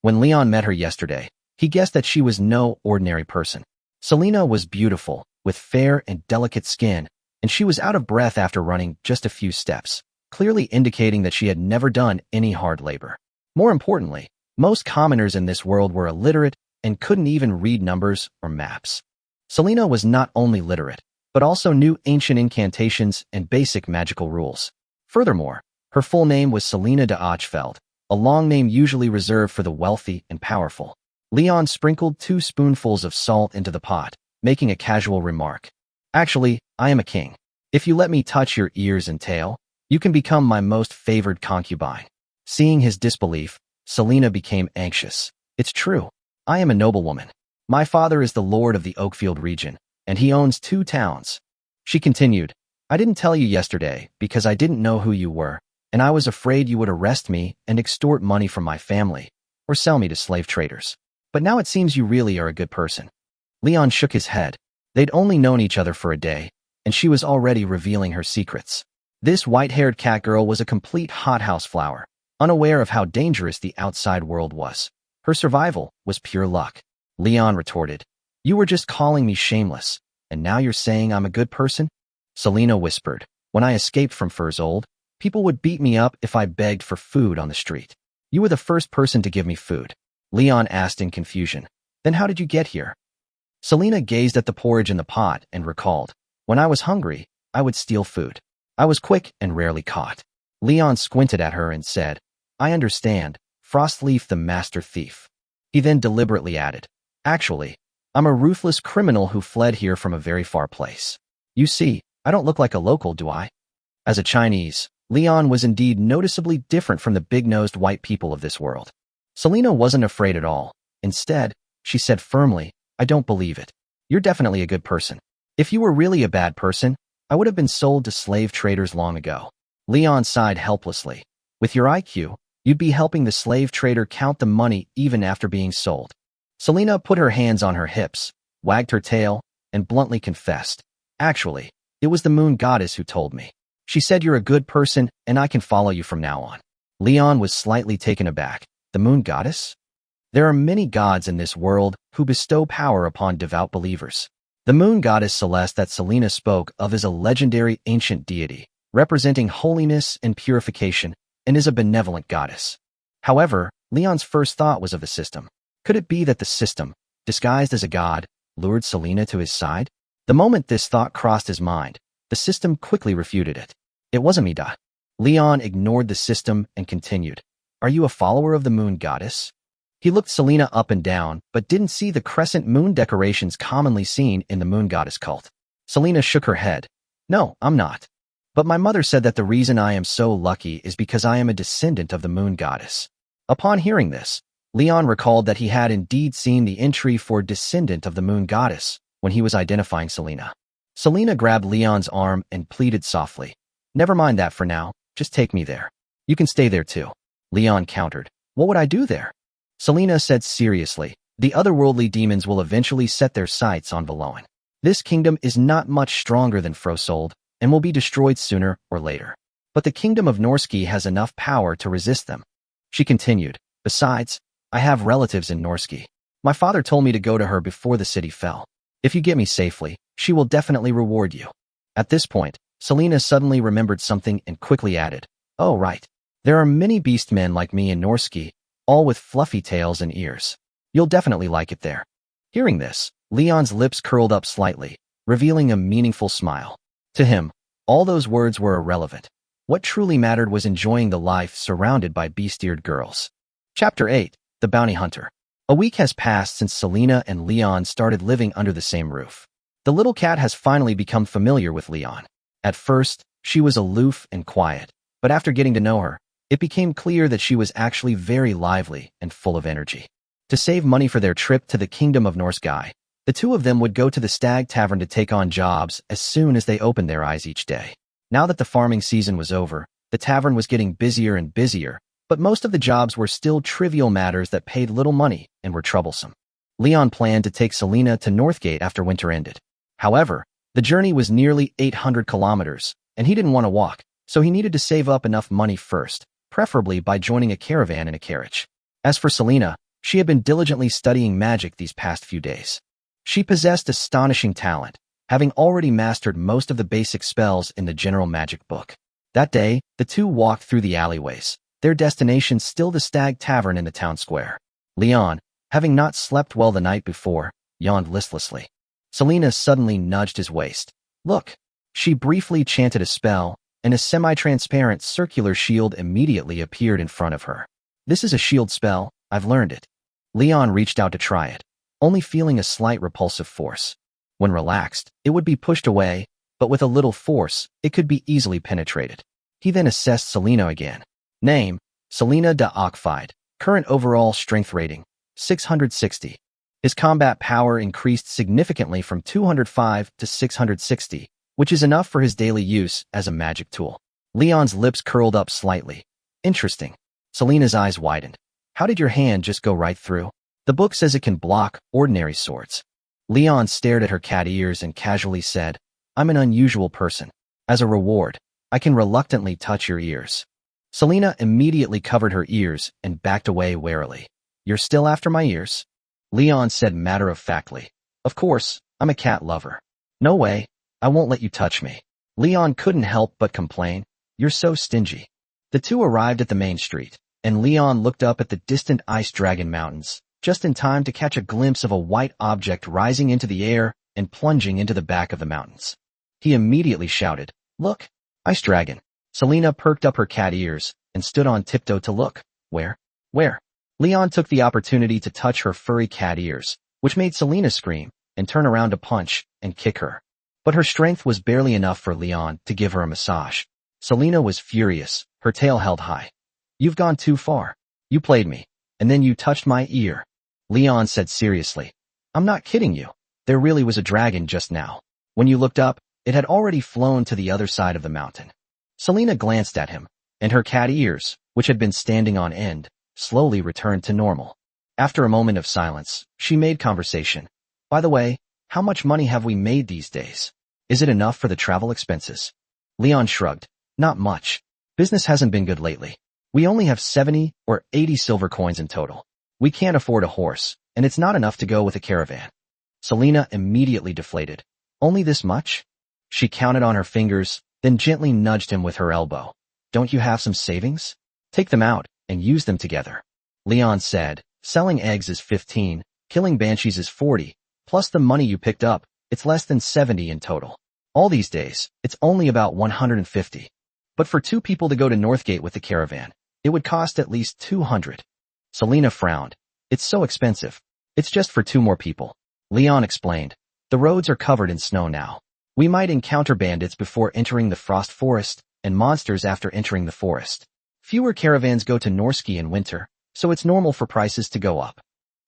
When Leon met her yesterday, he guessed that she was no ordinary person. Selena was beautiful, with fair and delicate skin, and she was out of breath after running just a few steps, clearly indicating that she had never done any hard labor. More importantly, most commoners in this world were illiterate and couldn't even read numbers or maps. Selena was not only literate, but also knew ancient incantations and basic magical rules. Furthermore, her full name was Selena de Ochfeld, a long name usually reserved for the wealthy and powerful. Leon sprinkled 2 spoonfuls of salt into the pot, making a casual remark. Actually, I am a king. If you let me touch your ears and tail, you can become my most favored concubine. Seeing his disbelief, Selena became anxious. It's true. I am a noblewoman. My father is the lord of the Oakfield region, and he owns 2 towns. She continued, I didn't tell you yesterday because I didn't know who you were, and I was afraid you would arrest me and extort money from my family, or sell me to slave traders. But now it seems you really are a good person. Leon shook his head. They'd only known each other for a day, and she was already revealing her secrets. This white-haired cat girl was a complete hothouse flower, unaware of how dangerous the outside world was. Her survival was pure luck. Leon retorted, You were just calling me shameless, and now you're saying I'm a good person? Selena whispered, When I escaped from Furzold, people would beat me up if I begged for food on the street. You were the first person to give me food. Leon asked in confusion, Then how did you get here? Selena gazed at the porridge in the pot and recalled, When I was hungry, I would steal food. I was quick and rarely caught. Leon squinted at her and said, I understand, Frostleaf the master thief. He then deliberately added, Actually, I'm a ruthless criminal who fled here from a very far place. You see, I don't look like a local, do I? As a Chinese, Leon was indeed noticeably different from the big-nosed white people of this world. Selena wasn't afraid at all. Instead, she said firmly, I don't believe it. You're definitely a good person. If you were really a bad person, I would have been sold to slave traders long ago. Leon sighed helplessly. With your IQ, you'd be helping the slave trader count the money even after being sold. Selena put her hands on her hips, wagged her tail, and bluntly confessed, Actually, it was the moon goddess who told me. She said you're a good person and I can follow you from now on. Leon was slightly taken aback. The moon goddess? There are many gods in this world who bestow power upon devout believers. The moon goddess Celeste that Selena spoke of is a legendary ancient deity, representing holiness and purification, and is a benevolent goddess. However, Leon's first thought was of the system. Could it be that the system, disguised as a god, lured Selena to his side? The moment this thought crossed his mind, the system quickly refuted it. It wasn't me, da. Leon ignored the system and continued, Are you a follower of the moon goddess? He looked Selena up and down, but didn't see the crescent moon decorations commonly seen in the moon goddess cult. Selena shook her head. No, I'm not. But my mother said that the reason I am so lucky is because I am a descendant of the moon goddess. Upon hearing this, Leon recalled that he had indeed seen the entry for Descendant of the Moon Goddess when he was identifying Selena. Selena grabbed Leon's arm and pleaded softly, Never mind that for now, just take me there. You can stay there too. Leon countered, What would I do there? Selena said seriously, The otherworldly demons will eventually set their sights on Valoan. This kingdom is not much stronger than Frosold and will be destroyed sooner or later. But the kingdom of Norski has enough power to resist them. She continued, Besides, I have relatives in Norski. My father told me to go to her before the city fell. If you get me safely, she will definitely reward you. At this point, Selena suddenly remembered something and quickly added, Oh, right. There are many beastmen like me in Norski, all with fluffy tails and ears. You'll definitely like it there. Hearing this, Leon's lips curled up slightly, revealing a meaningful smile. To him, all those words were irrelevant. What truly mattered was enjoying the life surrounded by beast-eared girls. Chapter 8. The Bounty Hunter. A week has passed since Selena and Leon started living under the same roof. The little cat has finally become familiar with Leon. At first, she was aloof and quiet, but after getting to know her, it became clear that she was actually very lively and full of energy. To save money for their trip to the Kingdom of Norski, The two of them would go to the Stag Tavern to take on jobs as soon as they opened their eyes each day. Now that the farming season was over, the tavern was getting busier and busier, but most of the jobs were still trivial matters that paid little money and were troublesome. Leon planned to take Selena to Northgate after winter ended. However, the journey was nearly 800 kilometers, and he didn't want to walk, so he needed to save up enough money first, preferably by joining a caravan in a carriage. As for Selena, she had been diligently studying magic these past few days. She possessed astonishing talent, having already mastered most of the basic spells in the general magic book. That day, the two walked through the alleyways, their destination still the Stag Tavern in the town square. Leon, having not slept well the night before, yawned listlessly. Selena suddenly nudged his waist. Look! She briefly chanted a spell, and a semi-transparent circular shield immediately appeared in front of her. This is a shield spell, I've learned it. Leon reached out to try it, only feeling a slight repulsive force. When relaxed, it would be pushed away, but with a little force, it could be easily penetrated. He then assessed Selena again. Name, Selena de Ockfide. Current overall strength rating, 660. His combat power increased significantly from 205 to 660, which is enough for his daily use as a magic tool. Leon's lips curled up slightly. Interesting. Selena's eyes widened. How did your hand just go right through? The book says it can block ordinary swords. Leon stared at her cat ears and casually said, I'm an unusual person. As a reward, I can reluctantly touch your ears. Selena immediately covered her ears and backed away warily. You're still after my ears? Leon said matter-of-factly. Of course, I'm a cat lover. No way, I won't let you touch me. Leon couldn't help but complain. You're so stingy. The two arrived at the main street, and Leon looked up at the distant Ice Dragon Mountains, just in time to catch a glimpse of a white object rising into the air and plunging into the back of the mountains. He immediately shouted, Look, Ice Dragon. Selena perked up her cat ears and stood on tiptoe to look. Where? Where? Leon took the opportunity to touch her furry cat ears, which made Selena scream and turn around to punch and kick her. But her strength was barely enough for Leon to give her a massage. Selena was furious, her tail held high. You've gone too far. You played me, and then you touched my ear. Leon said seriously. I'm not kidding you. There really was a dragon just now. When you looked up, it had already flown to the other side of the mountain. Selena glanced at him, and her cat ears, which had been standing on end, slowly returned to normal. After a moment of silence, she made conversation. By the way, how much money have we made these days? Is it enough for the travel expenses? Leon shrugged. Not much. Business hasn't been good lately. We only have 70 or 80 silver coins in total. We can't afford a horse, and it's not enough to go with a caravan. Selena immediately deflated. Only this much? She counted on her fingers, then gently nudged him with her elbow. Don't you have some savings? Take them out and use them together. Leon said, selling eggs is 15, killing banshees is 40, plus the money you picked up, it's less than 70 in total. All these days, it's only about 150. But for two people to go to Northgate with the caravan, it would cost at least 200. Selena frowned. It's so expensive. It's just for 2 more people. Leon explained. The roads are covered in snow now. We might encounter bandits before entering the frost forest, and monsters after entering the forest. Fewer caravans go to Norski in winter, so it's normal for prices to go up.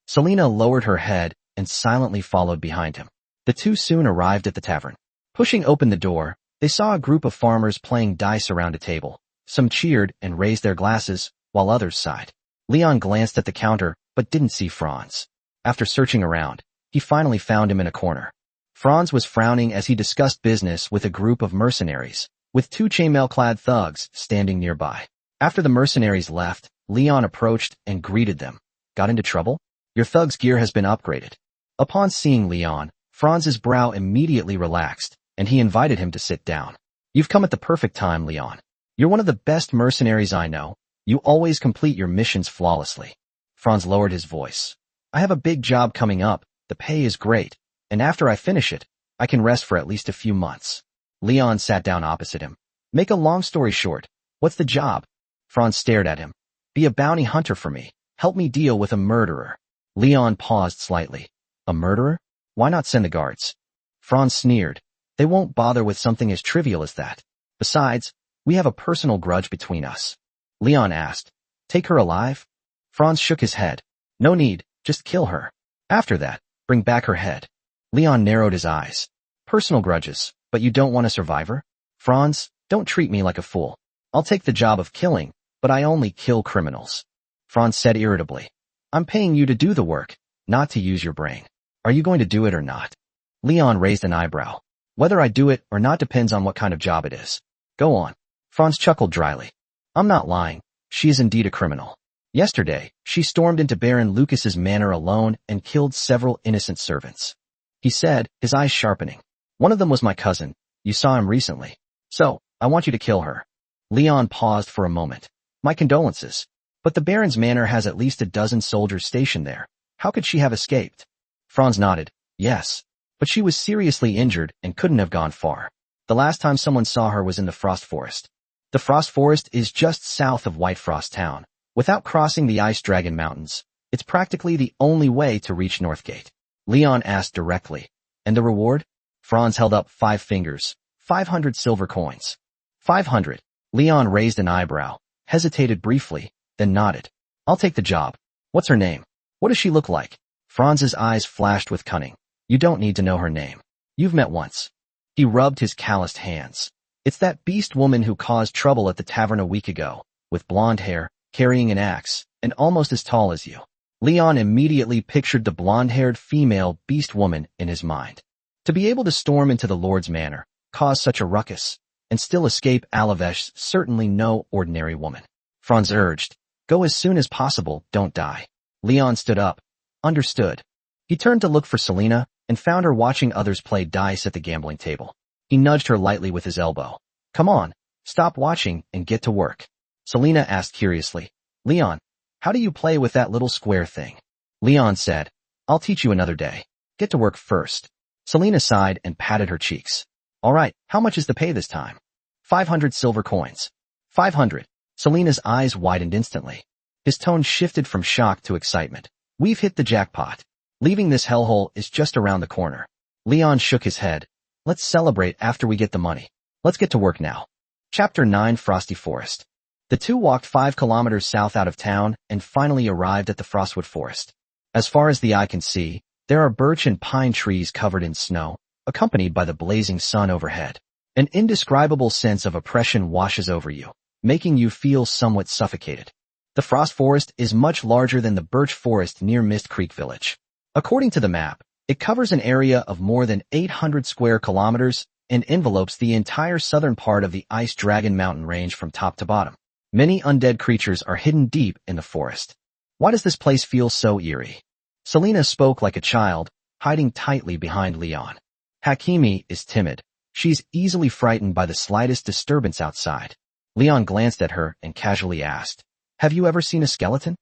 Selena lowered her head and silently followed behind him. The two soon arrived at the tavern. Pushing open the door, they saw a group of farmers playing dice around a table. Some cheered and raised their glasses, while others sighed. Leon glanced at the counter, but didn't see Franz. After searching around, he finally found him in a corner. Franz was frowning as he discussed business with a group of mercenaries, with 2 chainmail-clad thugs standing nearby. After the mercenaries left, Leon approached and greeted them. Got into trouble? Your thug's gear has been upgraded. Upon seeing Leon, Franz's brow immediately relaxed, and he invited him to sit down. You've come at the perfect time, Leon. You're one of the best mercenaries I know. You always complete your missions flawlessly. Franz lowered his voice. I have a big job coming up, the pay is great, and after I finish it, I can rest for at least a few months. Leon sat down opposite him. Make a long story short, what's the job? Franz stared at him. Be a bounty hunter for me. Help me deal with a murderer. Leon paused slightly. A murderer? Why not send the guards? Franz sneered. They won't bother with something as trivial as that. Besides, we have a personal grudge between us. Leon asked, Take her alive? Franz shook his head. No need, just kill her. After that, bring back her head. Leon narrowed his eyes. Personal grudges, but you don't want a survivor? Franz, don't treat me like a fool. I'll take the job of killing, but I only kill criminals. Franz said irritably. I'm paying you to do the work, not to use your brain. Are you going to do it or not? Leon raised an eyebrow. Whether I do it or not depends on what kind of job it is. Go on. Franz chuckled dryly. I'm not lying. She is indeed a criminal. Yesterday, she stormed into Baron Lucas's manor alone and killed several innocent servants. He said, his eyes sharpening. One of them was my cousin. You saw him recently. So, I want you to kill her. Leon paused for a moment. My condolences. But the Baron's manor has at least a dozen soldiers stationed there. How could she have escaped? Franz nodded. Yes. But she was seriously injured and couldn't have gone far. The last time someone saw her was in the Frost Forest. The Frost Forest is just south of White Frost Town. Without crossing the Ice Dragon Mountains, it's practically the only way to reach Northgate. Leon asked directly. And the reward? Franz held up 5 fingers. 500 silver coins. 500. Leon raised an eyebrow, hesitated briefly, then nodded. I'll take the job. What's her name? What does she look like? Franz's eyes flashed with cunning. You don't need to know her name. You've met once. He rubbed his calloused hands. It's that beast woman who caused trouble at the tavern a week ago, with blonde hair, carrying an axe, and almost as tall as you. Leon immediately pictured the blonde-haired female beast woman in his mind. To be able to storm into the Lord's manor, cause such a ruckus, and still escape Alavesh's certainly no ordinary woman. Franz urged, go as soon as possible, don't die. Leon stood up. Understood. He turned to look for Selena, and found her watching others play dice at the gambling table. He nudged her lightly with his elbow. Come on, stop watching and get to work. Selena asked curiously, Leon, how do you play with that little square thing? Leon said, I'll teach you another day. Get to work first. Selena sighed and patted her cheeks. All right, how much is the pay this time? 500 silver coins. 500. Selena's eyes widened instantly. His tone shifted from shock to excitement. We've hit the jackpot. Leaving this hellhole is just around the corner. Leon shook his head. Let's celebrate after we get the money. Let's get to work now. Chapter 9 Frosty Forest. The two walked 5 kilometers south out of town and finally arrived at the Frostwood Forest. As far as the eye can see, there are birch and pine trees covered in snow, accompanied by the blazing sun overhead. An indescribable sense of oppression washes over you, making you feel somewhat suffocated. The Frost Forest is much larger than the birch forest near Mist Creek Village. According to the map, it covers an area of more than 800 square kilometers and envelopes the entire southern part of the Ice Dragon Mountain range from top to bottom. Many undead creatures are hidden deep in the forest. Why does this place feel so eerie? Selena spoke like a child, hiding tightly behind Leon. Hakimi is timid. She's easily frightened by the slightest disturbance outside. Leon glanced at her and casually asked, Have you ever seen a skeleton?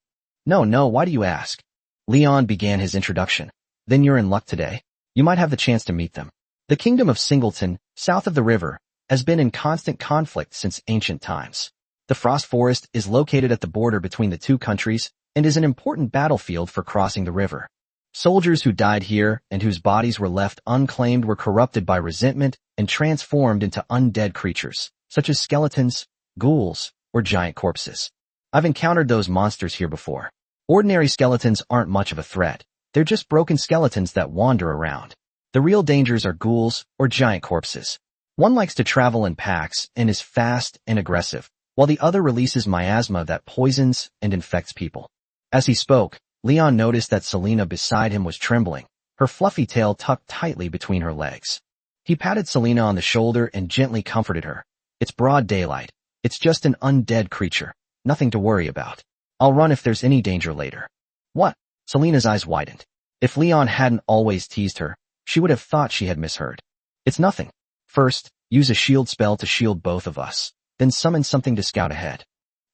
No, why do you ask? Leon began his introduction. Then you're in luck today. You might have the chance to meet them. The kingdom of Singleton, south of the river, has been in constant conflict since ancient times. The Frost Forest is located at the border between the two countries and is an important battlefield for crossing the river. Soldiers who died here and whose bodies were left unclaimed were corrupted by resentment and transformed into undead creatures, such as skeletons, ghouls, or giant corpses. I've encountered those monsters here before. Ordinary skeletons aren't much of a threat. They're just broken skeletons that wander around. The real dangers are ghouls or giant corpses. One likes to travel in packs and is fast and aggressive, while the other releases miasma that poisons and infects people. As he spoke, Leon noticed that Selena beside him was trembling, her fluffy tail tucked tightly between her legs. He patted Selena on the shoulder and gently comforted her. It's broad daylight. It's just an undead creature. Nothing to worry about. I'll run if there's any danger later. What? Selena's eyes widened. If Leon hadn't always teased her, she would have thought she had misheard. It's nothing. First, use a shield spell to shield both of us, then summon something to scout ahead.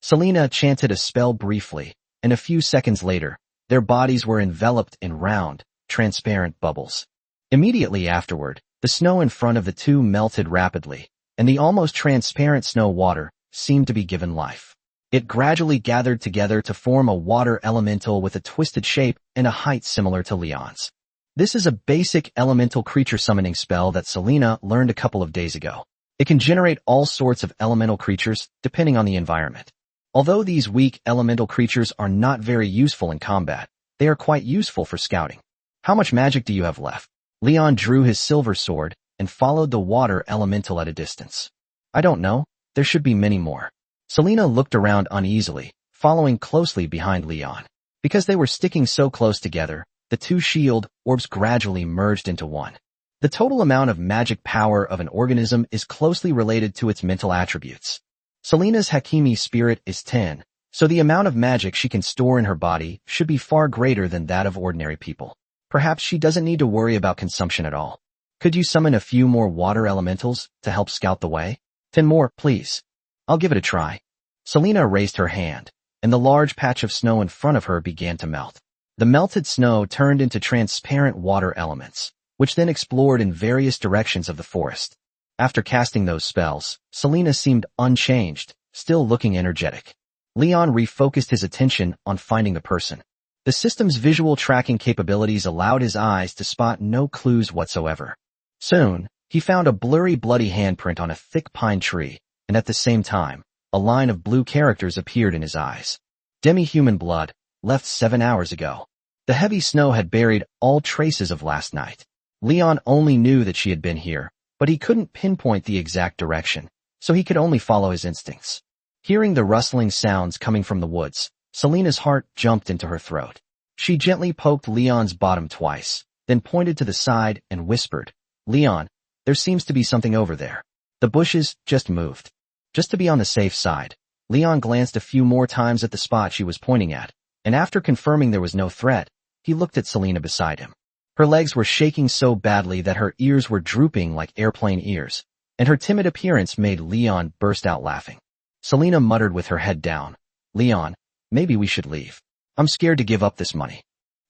Selena chanted a spell briefly, and a few seconds later, their bodies were enveloped in round, transparent bubbles. Immediately afterward, the snow in front of the two melted rapidly, and the almost transparent snow water seemed to be given life. It gradually gathered together to form a water elemental with a twisted shape and a height similar to Leon's. This is a basic elemental creature summoning spell that Selena learned a couple of days ago. It can generate all sorts of elemental creatures depending on the environment. Although these weak elemental creatures are not very useful in combat, they are quite useful for scouting. How much magic do you have left? Leon drew his silver sword and followed the water elemental at a distance. I don't know, there should be many more. Selena looked around uneasily, following closely behind Leon. Because they were sticking so close together, the two shield orbs gradually merged into one. The total amount of magic power of an organism is closely related to its mental attributes. Selena's Hakimi spirit is 10, so the amount of magic she can store in her body should be far greater than that of ordinary people. Perhaps she doesn't need to worry about consumption at all. Could you summon a few more water elementals to help scout the way? 10 more, please. I'll give it a try. Selena raised her hand, and the large patch of snow in front of her began to melt. The melted snow turned into transparent water elements, which then explored in various directions of the forest. After casting those spells, Selena seemed unchanged, still looking energetic. Leon refocused his attention on finding the person. The system's visual tracking capabilities allowed his eyes to spot no clues whatsoever. Soon, he found a blurry bloody handprint on a thick pine tree, and at the same time, a line of blue characters appeared in his eyes. Demi-human blood, left 7 hours ago. The heavy snow had buried all traces of last night. Leon only knew that she had been here, but he couldn't pinpoint the exact direction, so he could only follow his instincts. Hearing the rustling sounds coming from the woods, Selena's heart jumped into her throat. She gently poked Leon's bottom twice, then pointed to the side and whispered, "Leon, there seems to be something over there." The bushes just moved. Just to be on the safe side, Leon glanced a few more times at the spot she was pointing at, and after confirming there was no threat, he looked at Selena beside him. Her legs were shaking so badly that her ears were drooping like airplane ears, and her timid appearance made Leon burst out laughing. Selena muttered with her head down, "Leon, maybe we should leave. I'm scared to give up this money."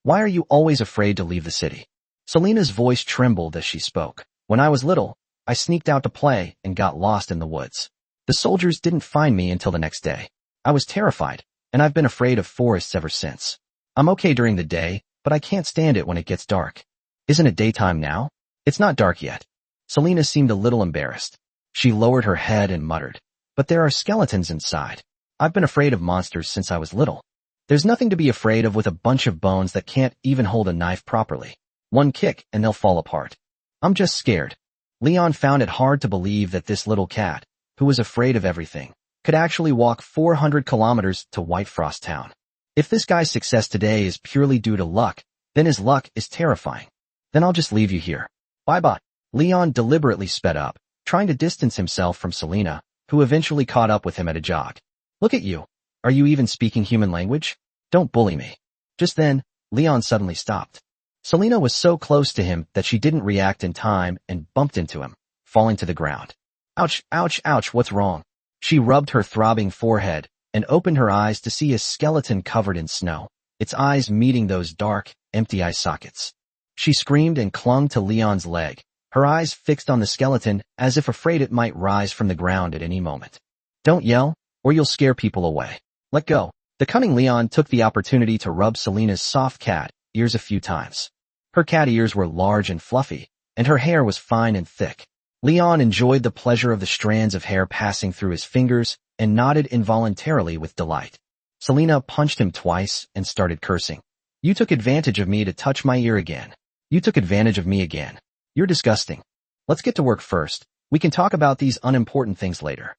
"Why are you always afraid to leave the city?" Selena's voice trembled as she spoke. "When I was little, I sneaked out to play and got lost in the woods. The soldiers didn't find me until the next day. I was terrified, and I've been afraid of forests ever since. I'm okay during the day, but I can't stand it when it gets dark." "Isn't it daytime now?" "It's not dark yet." Selena seemed a little embarrassed. She lowered her head and muttered, "But there are skeletons inside. I've been afraid of monsters since I was little. There's nothing to be afraid of with a bunch of bones that can't even hold a knife properly. One kick and they'll fall apart. I'm just scared." Leon found it hard to believe that this little cat, who was afraid of everything, could actually walk 400 kilometers to White Frost Town. If this guy's success today is purely due to luck, then his luck is terrifying. "Then I'll just leave you here. Bye-bye." Leon deliberately sped up, trying to distance himself from Selena, who eventually caught up with him at a jog. "Look at you. Are you even speaking human language? Don't bully me." Just then, Leon suddenly stopped. Selena was so close to him that she didn't react in time and bumped into him, falling to the ground. "Ouch, ouch, ouch, what's wrong?" She rubbed her throbbing forehead and opened her eyes to see a skeleton covered in snow, its eyes meeting those dark, empty eye sockets. She screamed and clung to Leon's leg, her eyes fixed on the skeleton as if afraid it might rise from the ground at any moment. "Don't yell, or you'll scare people away. Let go." The cunning Leon took the opportunity to rub Selena's soft cat ears a few times. Her cat ears were large and fluffy, and her hair was fine and thick. Leon enjoyed the pleasure of the strands of hair passing through his fingers and nodded involuntarily with delight. Selena punched him twice and started cursing. "You took advantage of me to touch my ear again. You took advantage of me again. You're disgusting. Let's get to work first. We can talk about these unimportant things later."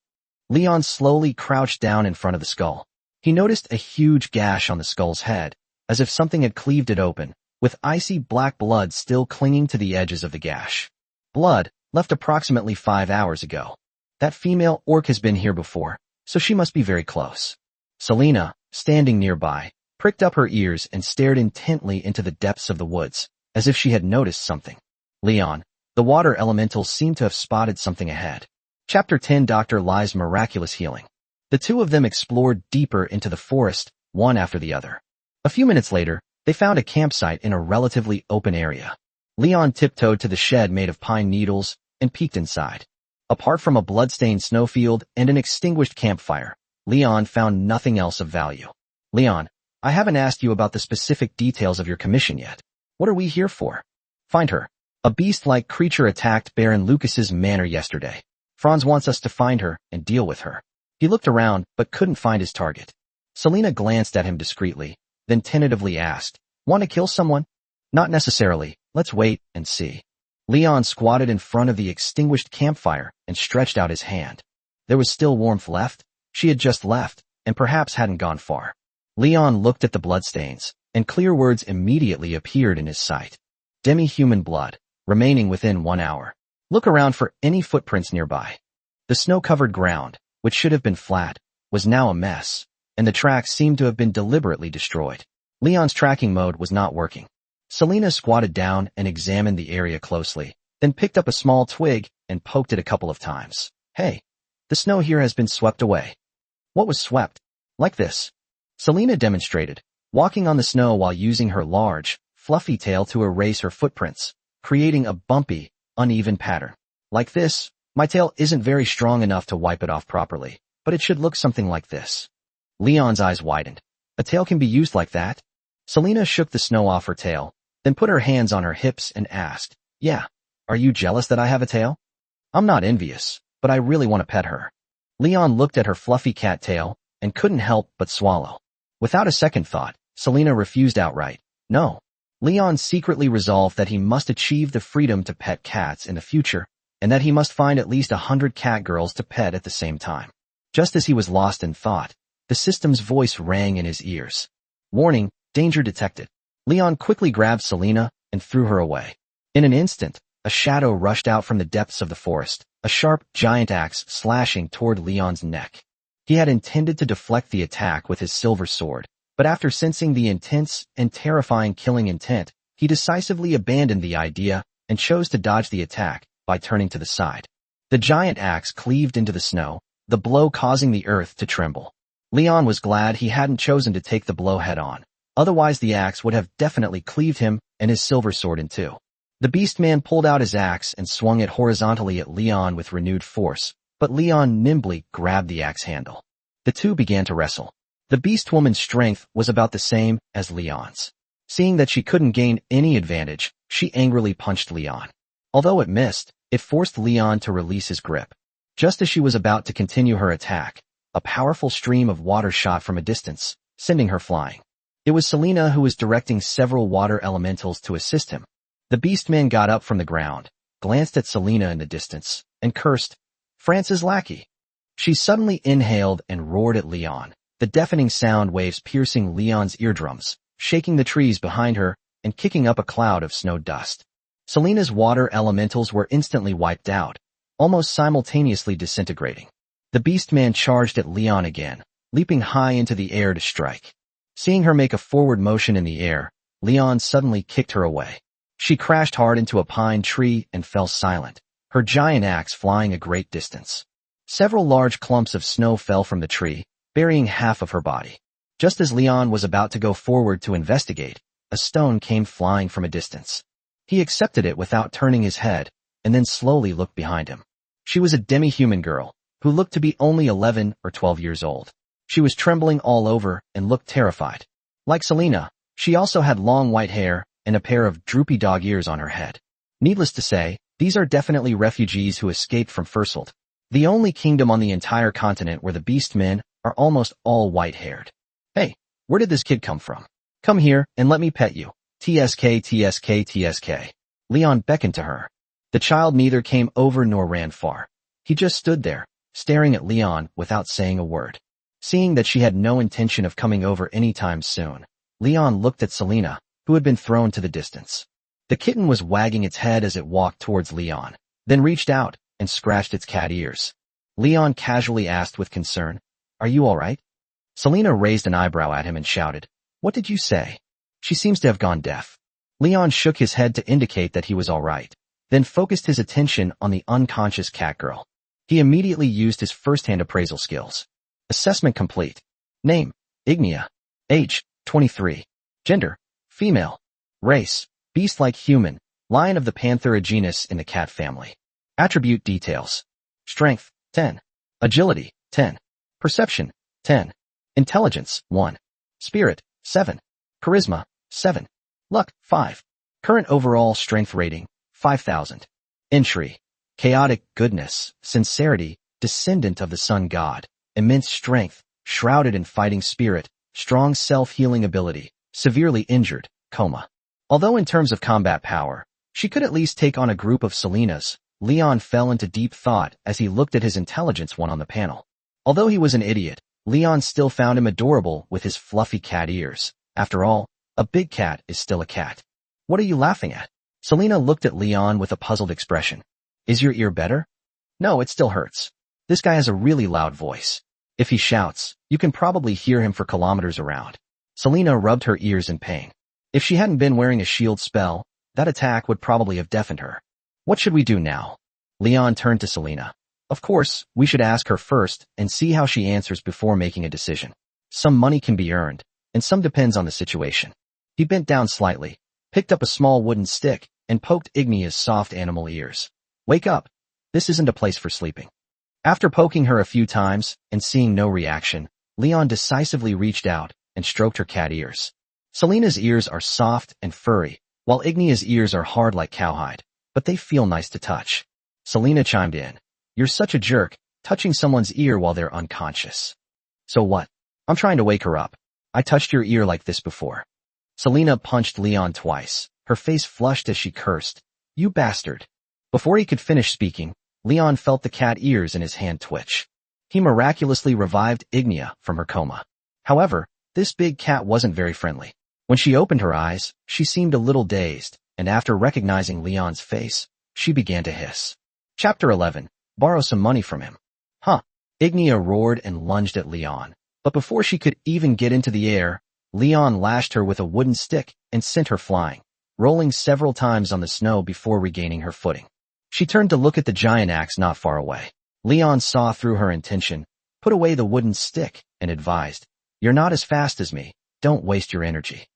Leon slowly crouched down in front of the skull. He noticed a huge gash on the skull's head, as if something had cleaved it open, with icy black blood still clinging to the edges of the gash. Blood, left approximately 5 hours ago. That female orc has been here before, so she must be very close. Selena, standing nearby, pricked up her ears and stared intently into the depths of the woods, as if she had noticed something. Leon, the water elemental, seemed to have spotted something ahead. Chapter 10: Dr. Lai's Miraculous Healing. The two of them explored deeper into the forest, one after the other. A few minutes later, they found a campsite in a relatively open area. Leon tiptoed to the shed made of pine needles and peeked inside. Apart from a blood-stained snowfield and an extinguished campfire, Leon found nothing else of value. "Leon, I haven't asked you about the specific details of your commission yet. What are we here for?" "Find her. A beast-like creature attacked Baron Lucas's manor yesterday. Franz wants us to find her and deal with her." He looked around but couldn't find his target. Selena glanced at him discreetly, then tentatively asked, "Want to kill someone?" "Not necessarily, Let's wait and see. Leon squatted in front of the extinguished campfire and stretched out his hand. There was still warmth left. She had just left, and perhaps hadn't gone far. Leon looked at the bloodstains, and clear words immediately appeared in his sight. Demi-human blood, remaining within 1 hour. Look around for any footprints nearby. The snow-covered ground, which should have been flat, was now a mess, and the tracks seemed to have been deliberately destroyed. Leon's tracking mode was not working. Selena squatted down and examined the area closely, then picked up a small twig and poked it a couple of times. Hey, the snow here has been swept away. What was swept? Like this. Selena demonstrated, walking on the snow while using her large, fluffy tail to erase her footprints, creating a bumpy, uneven pattern. Like this. My tail isn't very strong enough to wipe it off properly, but it should look something like this. Leon's eyes widened. A tail can be used like that? Selena shook the snow off her tail, then put her hands on her hips and asked, Yeah, are you jealous that I have a tail? I'm not envious, but I really want to pet her. Leon looked at her fluffy cat tail and couldn't help but swallow. Without a second thought, Selena refused outright. No. Leon secretly resolved that he must achieve the freedom to pet cats in the future, and that he must find at least 100 cat girls to pet at the same time. Just as he was lost in thought, the system's voice rang in his ears. Warning, danger detected. Leon quickly grabbed Selena and threw her away. In an instant, a shadow rushed out from the depths of the forest, a sharp, giant axe slashing toward Leon's neck. He had intended to deflect the attack with his silver sword, but after sensing the intense and terrifying killing intent, he decisively abandoned the idea and chose to dodge the attack by turning to the side. The giant axe cleaved into the snow, the blow causing the earth to tremble. Leon was glad he hadn't chosen to take the blow head-on. Otherwise the axe would have definitely cleaved him and his silver sword in two. The beast man pulled out his axe and swung it horizontally at Leon with renewed force, but Leon nimbly grabbed the axe handle. The two began to wrestle. The beast woman's strength was about the same as Leon's. Seeing that she couldn't gain any advantage, she angrily punched Leon. Although it missed, it forced Leon to release his grip. Just as she was about to continue her attack, a powerful stream of water shot from a distance, sending her flying. It was Selena who was directing several water elementals to assist him. The beastman got up from the ground, glanced at Selena in the distance, and cursed, France's lackey. She suddenly inhaled and roared at Leon, the deafening sound waves piercing Leon's eardrums, shaking the trees behind her, and kicking up a cloud of snow dust. Selena's water elementals were instantly wiped out, almost simultaneously disintegrating. The beastman charged at Leon again, leaping high into the air to strike. Seeing her make a forward motion in the air, Leon suddenly kicked her away. She crashed hard into a pine tree and fell silent, her giant axe flying a great distance. Several large clumps of snow fell from the tree, burying half of her body. Just as Leon was about to go forward to investigate, a stone came flying from a distance. He accepted it without turning his head, and then slowly looked behind him. She was a demi-human girl, who looked to be only 11 or 12 years old. She was trembling all over and looked terrified. Like Selena, she also had long white hair and a pair of droopy dog ears on her head. Needless to say, these are definitely refugees who escaped from Furseld, the only kingdom on the entire continent where the beastmen are almost all white-haired. Hey, where did this kid come from? Come here and let me pet you. TSK, TSK, TSK. Leon beckoned to her. The child neither came over nor ran far. He just stood there, staring at Leon without saying a word. Seeing that she had no intention of coming over anytime soon, Leon looked at Selena, who had been thrown to the distance. The kitten was wagging its head as it walked towards Leon, then reached out and scratched its cat ears. Leon casually asked with concern, Are you all right? Selena raised an eyebrow at him and shouted, What did you say? She seems to have gone deaf. Leon shook his head to indicate that he was all right, then focused his attention on the unconscious cat girl. He immediately used his first-hand appraisal skills. Assessment complete. Name, Ignia. Age, 23. Gender, female. Race, beast-like human, lion of the Panthera genus in the cat family. Attribute details. Strength, 10. Agility, 10. Perception, 10. Intelligence, 1. Spirit, 7. Charisma, 7. Luck, 5. Current overall strength rating, 5,000. Entry. Chaotic goodness, sincerity, descendant of the sun god, immense strength, shrouded in fighting spirit, strong self-healing ability, severely injured, coma. Although in terms of combat power, she could at least take on a group of Selenas, Leon fell into deep thought as he looked at his intelligence one on the panel. Although he was an idiot, Leon still found him adorable with his fluffy cat ears. After all, a big cat is still a cat. What are you laughing at? Selena looked at Leon with a puzzled expression. Is your ear better? No, it still hurts. This guy has a really loud voice. If he shouts, you can probably hear him for kilometers around. Selena rubbed her ears in pain. If she hadn't been wearing a shield spell, that attack would probably have deafened her. What should we do now? Leon turned to Selena. Of course, we should ask her first and see how she answers before making a decision. Some money can be earned, and some depends on the situation. He bent down slightly, picked up a small wooden stick, and poked Ignia's soft animal ears. Wake up. This isn't a place for sleeping. After poking her a few times and seeing no reaction, Leon decisively reached out and stroked her cat ears. Selena's ears are soft and furry, while Ignia's ears are hard like cowhide, but they feel nice to touch. Selena chimed in. You're such a jerk, touching someone's ear while they're unconscious. So what? I'm trying to wake her up. I touched your ear like this before. Selena punched Leon twice, her face flushed as she cursed. You bastard. Before he could finish speaking, Leon felt the cat ears in his hand twitch. He miraculously revived Ignia from her coma. However, this big cat wasn't very friendly. When she opened her eyes, she seemed a little dazed, and after recognizing Leon's face, she began to hiss. Chapter 11. Borrow some money from him. Huh. Ignia roared and lunged at Leon, but before she could even get into the air, Leon lashed her with a wooden stick and sent her flying, rolling several times on the snow before regaining her footing. She turned to look at the giant axe not far away. Leon saw through her intention, put away the wooden stick, and advised, You're not as fast as me, don't waste your energy.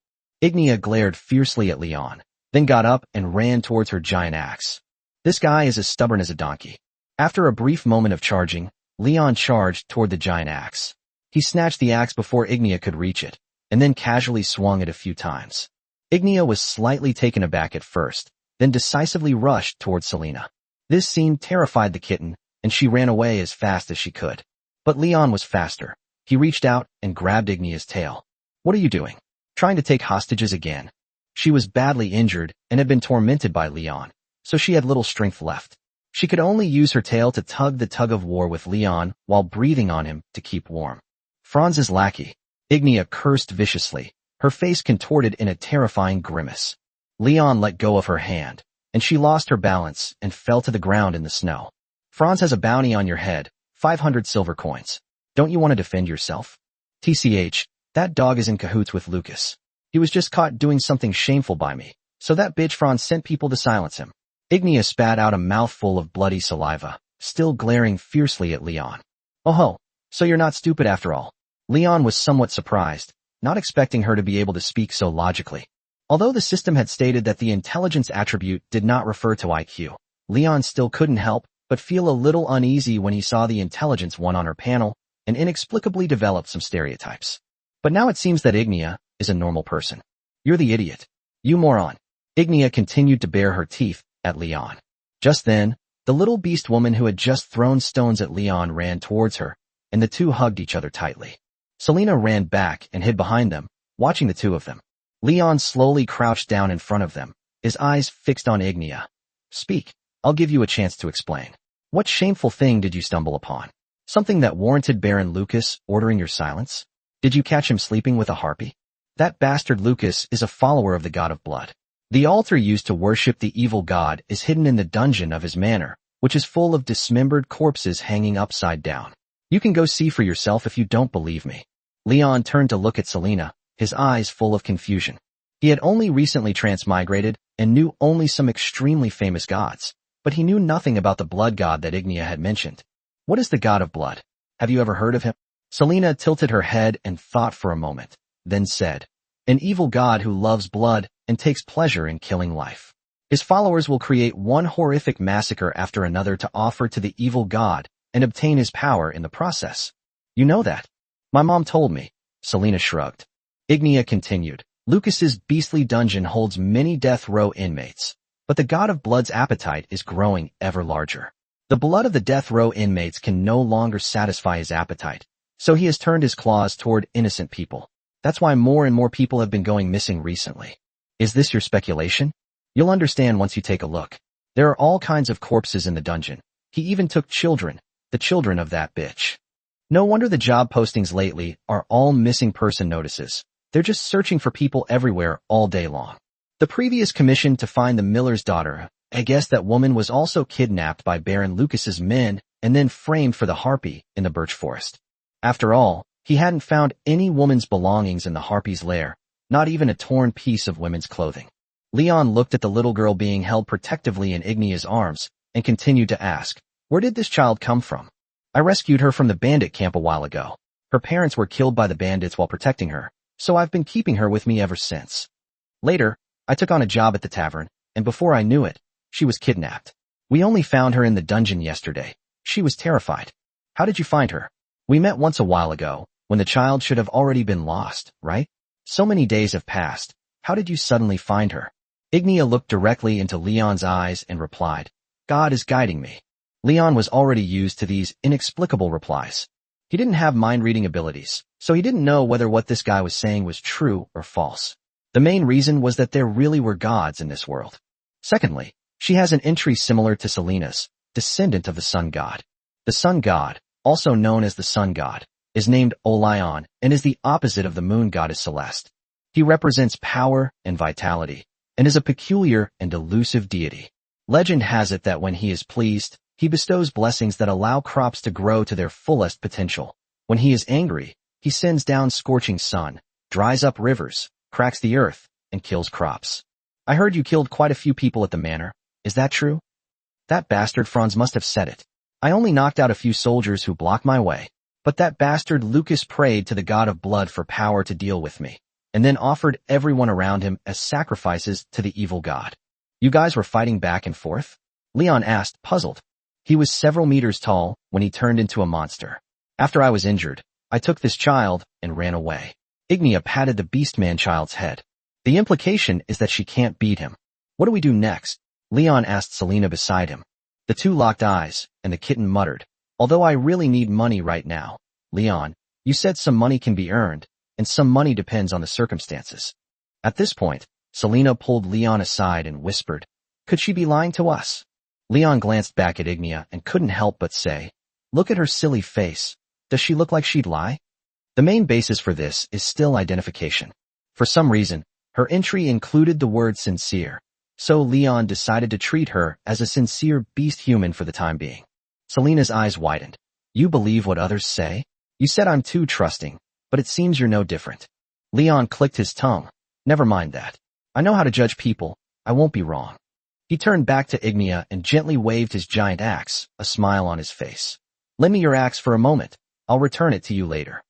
Ignia glared fiercely at Leon, then got up and ran towards her giant axe. This guy is as stubborn as a donkey. After a brief moment of charging, Leon charged toward the giant axe. He snatched the axe before Ignia could reach it, and then casually swung it a few times. Ignia was slightly taken aback at first, then decisively rushed toward Selena. This scene terrified the kitten, and she ran away as fast as she could. But Leon was faster. He reached out and grabbed Ignia's tail. What are you doing? Trying to take hostages again? She was badly injured and had been tormented by Leon, so she had little strength left. She could only use her tail to tug the tug-of-war with Leon while breathing on him to keep warm. Franz's lackey. Ignia cursed viciously, her face contorted in a terrifying grimace. Leon let go of her hand, and she lost her balance and fell to the ground in the snow. Franz has a bounty on your head, 500 silver coins. Don't you want to defend yourself? TCH, that dog is in cahoots with Lucas. He was just caught doing something shameful by me, so that bitch Franz sent people to silence him. Ignia spat out a mouthful of bloody saliva, still glaring fiercely at Leon. Oh ho, so you're not stupid after all. Leon was somewhat surprised, not expecting her to be able to speak so logically. Although the system had stated that the intelligence attribute did not refer to IQ, Leon still couldn't help but feel a little uneasy when he saw the intelligence one on her panel and inexplicably developed some stereotypes. But now it seems that Ignia is a normal person. You're the idiot. You moron. Ignia continued to bare her teeth at Leon. Just then, the little beast woman who had just thrown stones at Leon ran towards her, and the two hugged each other tightly. Selena ran back and hid behind them, watching the two of them. Leon slowly crouched down in front of them, his eyes fixed on Ignia. Speak. I'll give you a chance to explain. What shameful thing did you stumble upon? Something that warranted Baron Lucas ordering your silence? Did you catch him sleeping with a harpy? That bastard Lucas is a follower of the god of blood. The altar used to worship the evil god is hidden in the dungeon of his manor, which is full of dismembered corpses hanging upside down. You can go see for yourself if you don't believe me. Leon turned to look at Selena, his eyes full of confusion. He had only recently transmigrated and knew only some extremely famous gods, but he knew nothing about the blood god that Ignia had mentioned. What is the god of blood? Have you ever heard of him? Selena tilted her head and thought for a moment, then said, An evil god who loves blood and takes pleasure in killing life. His followers will create one horrific massacre after another to offer to the evil god and obtain his power in the process. You know that? My mom told me. Selena shrugged. Ignia continued, Lucas's beastly dungeon holds many death row inmates, but the god of blood's appetite is growing ever larger. The blood of the death row inmates can no longer satisfy his appetite, so he has turned his claws toward innocent people. That's why more and more people have been going missing recently. Is this your speculation? You'll understand once you take a look. There are all kinds of corpses in the dungeon. He even took children, the children of that bitch. No wonder the job postings lately are all missing person notices. They're just searching for people everywhere all day long. The previous commission to find the miller's daughter, I guess that woman was also kidnapped by Baron Lucas's men and then framed for the harpy in the birch forest. After all, he hadn't found any woman's belongings in the harpy's lair, not even a torn piece of women's clothing. Leon looked at the little girl being held protectively in Ignia's arms and continued to ask, "Where did this child come from?" "I rescued her from the bandit camp a while ago. Her parents were killed by the bandits while protecting her, so I've been keeping her with me ever since. Later, I took on a job at the tavern, and before I knew it, she was kidnapped. We only found her in the dungeon yesterday. She was terrified." "How did you find her?" "We met once a while ago, when the child should have already been lost, right? So many days have passed. How did you suddenly find her?" Ignia looked directly into Leon's eyes and replied, "God is guiding me." Leon was already used to these inexplicable replies. He didn't have mind-reading abilities, so he didn't know whether what this guy was saying was true or false. The main reason was that there really were gods in this world. Secondly, she has an entry similar to Selena's, descendant of the sun god. The sun god, also known as the sun god, is named Olion and is the opposite of the moon goddess Celeste. He represents power and vitality, and is a peculiar and elusive deity. Legend has it that when he is pleased, he bestows blessings that allow crops to grow to their fullest potential. When he is angry, he sends down scorching sun, dries up rivers, cracks the earth, and kills crops. "I heard you killed quite a few people at the manor. Is that true?" "That bastard Franz must have said it. I only knocked out a few soldiers who blocked my way. But that bastard Lucas prayed to the god of blood for power to deal with me, and then offered everyone around him as sacrifices to the evil god." "You guys were fighting back and forth?" Leon asked, puzzled. "He was several meters tall when he turned into a monster. After I was injured, I took this child and ran away." Ignia patted the beastman child's head. "The implication is that she can't beat him. What do we do next?" Leon asked Selena beside him. The two locked eyes, and the kitten muttered, "Although I really need money right now. Leon, you said some money can be earned, and some money depends on the circumstances." At this point, Selena pulled Leon aside and whispered, "Could she be lying to us?" Leon glanced back at Ignia and couldn't help but say, "Look at her silly face. Does she look like she'd lie?" The main basis for this is still identification. For some reason, her entry included the word sincere, so Leon decided to treat her as a sincere beast human for the time being. Selena's eyes widened. "You believe what others say? You said I'm too trusting, but it seems you're no different." Leon clicked his tongue. "Never mind that. I know how to judge people. I won't be wrong." He turned back to Ignia and gently waved his giant axe, a smile on his face. "Lend me your axe for a moment. I'll return it to you later."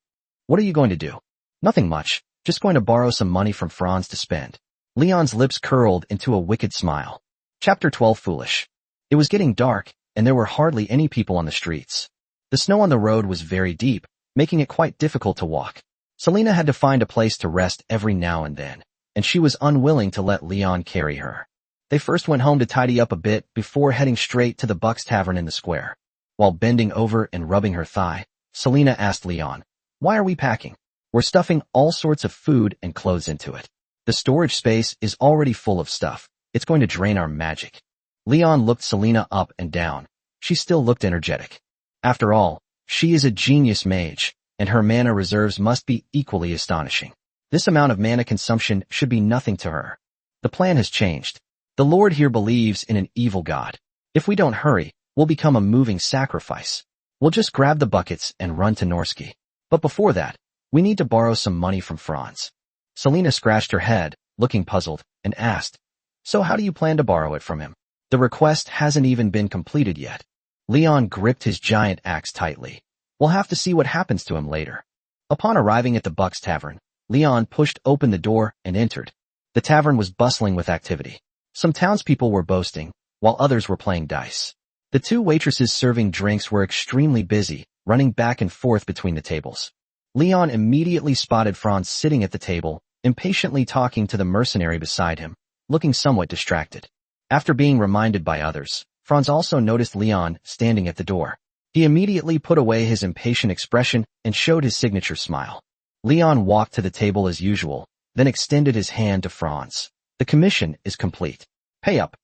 "What are you going to do?" "Nothing much. Just going to borrow some money from Franz to spend." Leon's lips curled into a wicked smile. Chapter 12 Foolish. It was getting dark, and there were hardly any people on the streets. The snow on the road was very deep, making it quite difficult to walk. Selena had to find a place to rest every now and then, and she was unwilling to let Leon carry her. They first went home to tidy up a bit before heading straight to the Buck's Tavern in the square. While bending over and rubbing her thigh, Selena asked Leon, "Why are we packing?" "We're stuffing all sorts of food and clothes into it. The storage space is already full of stuff. It's going to drain our magic." Leon looked Selena up and down. She still looked energetic. After all, she is a genius mage, and her mana reserves must be equally astonishing. This amount of mana consumption should be nothing to her. The plan has changed. The Lord here believes in an evil god. If we don't hurry, we'll become a moving sacrifice. We'll just grab the buckets and run to Norsky. But before that, we need to borrow some money from Franz. Selena scratched her head, looking puzzled, and asked, "So how do you plan to borrow it from him?" "The request hasn't even been completed yet." Leon gripped his giant axe tightly. "We'll have to see what happens to him later." Upon arriving at the Buck's Tavern, Leon pushed open the door and entered. The tavern was bustling with activity. Some townspeople were boasting, while others were playing dice. The two waitresses serving drinks were extremely busy, running back and forth between the tables. Leon immediately spotted Franz sitting at the table, impatiently talking to the mercenary beside him, looking somewhat distracted. After being reminded by others, Franz also noticed Leon standing at the door. He immediately put away his impatient expression and showed his signature smile. Leon walked to the table as usual, then extended his hand to Franz. The commission is complete. Pay up.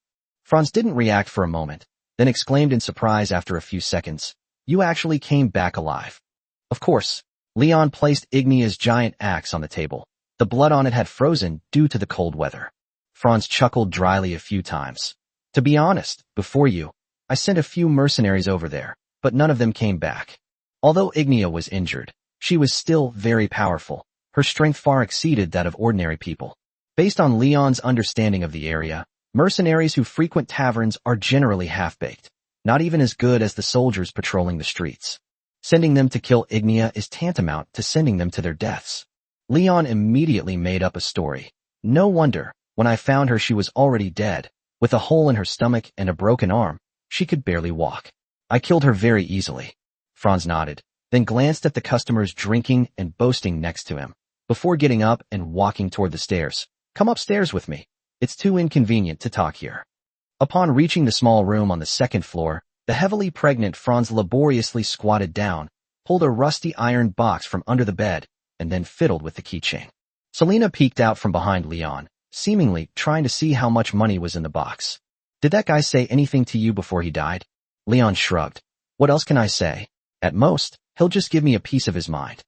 Franz didn't react for a moment, then exclaimed in surprise after a few seconds, "You actually came back alive." Of course. Leon placed Ignia's giant axe on the table. The blood on it had frozen due to the cold weather. Franz chuckled dryly a few times. "To be honest, before you, I sent a few mercenaries over there, but none of them came back." Although Ignia was injured, she was still very powerful. Her strength far exceeded that of ordinary people. Based on Leon's understanding of the area, mercenaries who frequent taverns are generally half-baked, not even as good as the soldiers patrolling the streets. Sending them to kill Ignia is tantamount to sending them to their deaths. Leon immediately made up a story. "No wonder, when I found her she was already dead, with a hole in her stomach and a broken arm. She could barely walk. I killed her very easily." Franz nodded, then glanced at the customers drinking and boasting next to him, before getting up and walking toward the stairs. "Come upstairs with me. It's too inconvenient to talk here." Upon reaching the small room on the second floor, the heavily pregnant Franz laboriously squatted down, pulled a rusty iron box from under the bed, and then fiddled with the keychain. Selena peeked out from behind Leon, seemingly trying to see how much money was in the box. "Did that guy say anything to you before he died?" Leon shrugged. "What else can I say? At most, he'll just give me a piece of his mind."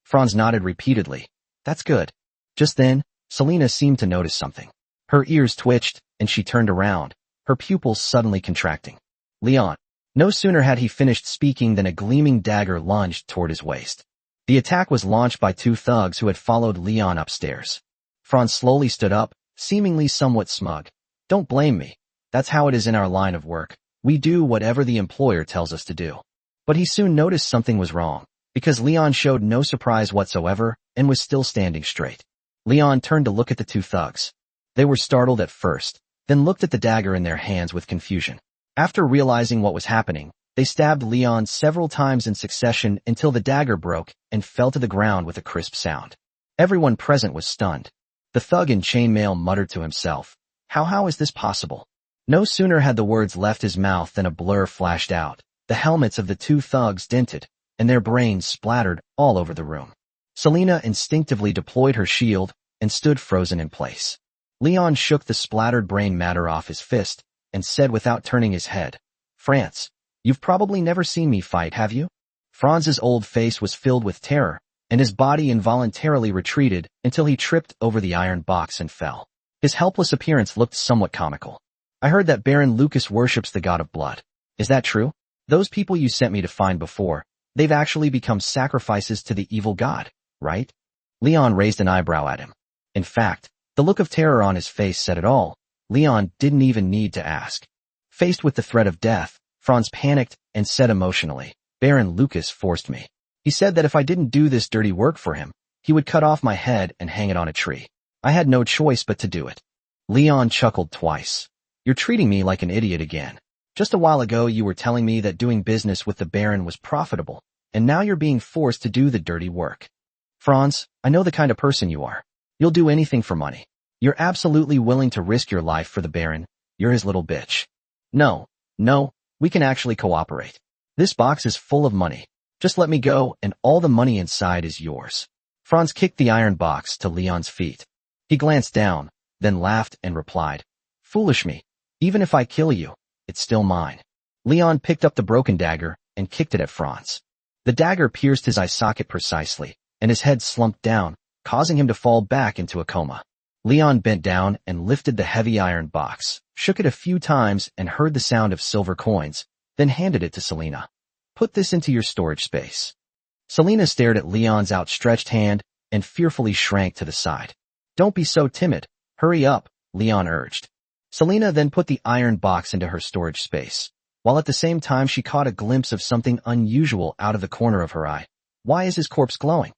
Franz nodded repeatedly. "That's good." Just then, Selena seemed to notice something. Her ears twitched, and she turned around, her pupils suddenly contracting. Leon. No sooner had he finished speaking than a gleaming dagger lunged toward his waist. The attack was launched by two thugs who had followed Leon upstairs. Franz slowly stood up, seemingly somewhat smug. "Don't blame me. That's how it is in our line of work. We do whatever the employer tells us to do." But he soon noticed something was wrong, because Leon showed no surprise whatsoever and was still standing straight. Leon turned to look at the two thugs. They were startled at first, then looked at the dagger in their hands with confusion. After realizing what was happening, they stabbed Leon several times in succession until the dagger broke and fell to the ground with a crisp sound. Everyone present was stunned. The thug in chainmail muttered to himself, How is this possible?" No sooner had the words left his mouth than a blur flashed out. The helmets of the two thugs dented, and their brains splattered all over the room. Selena instinctively deployed her shield and stood frozen in place. Leon shook the splattered brain matter off his fist and said without turning his head, "Franz, you've probably never seen me fight, have you?" Franz's old face was filled with terror, and his body involuntarily retreated until he tripped over the iron box and fell. His helpless appearance looked somewhat comical. "I heard that Baron Lucas worships the god of blood. Is that true? Those people you sent me to find before, they've actually become sacrifices to the evil god, right?" Leon raised an eyebrow at him. In fact, the look of terror on his face said it all. Leon didn't even need to ask. Faced with the threat of death, Franz panicked and said emotionally, "Baron Lucas forced me. He said that if I didn't do this dirty work for him, he would cut off my head and hang it on a tree. I had no choice but to do it." Leon chuckled twice. "You're treating me like an idiot again. Just a while ago you were telling me that doing business with the Baron was profitable, and now you're being forced to do the dirty work. Franz, I know the kind of person you are. You'll do anything for money. You're absolutely willing to risk your life for the Baron. You're his little bitch. No, we can actually cooperate. This box is full of money. Just let me go, and all the money inside is yours." Franz kicked the iron box to Leon's feet. He glanced down, then laughed and replied, "Foolish me. Even if I kill you, it's still mine." Leon picked up the broken dagger and kicked it at Franz. The dagger pierced his eye socket precisely, and his head slumped down, causing him to fall back into a coma. Leon bent down and lifted the heavy iron box, shook it a few times and heard the sound of silver coins, then handed it to Selena. "Put this into your storage space." Selena stared at Leon's outstretched hand and fearfully shrank to the side. "Don't be so timid. Hurry up," Leon urged. Selena then put the iron box into her storage space, while at the same time she caught a glimpse of something unusual out of the corner of her eye. Why is his corpse glowing?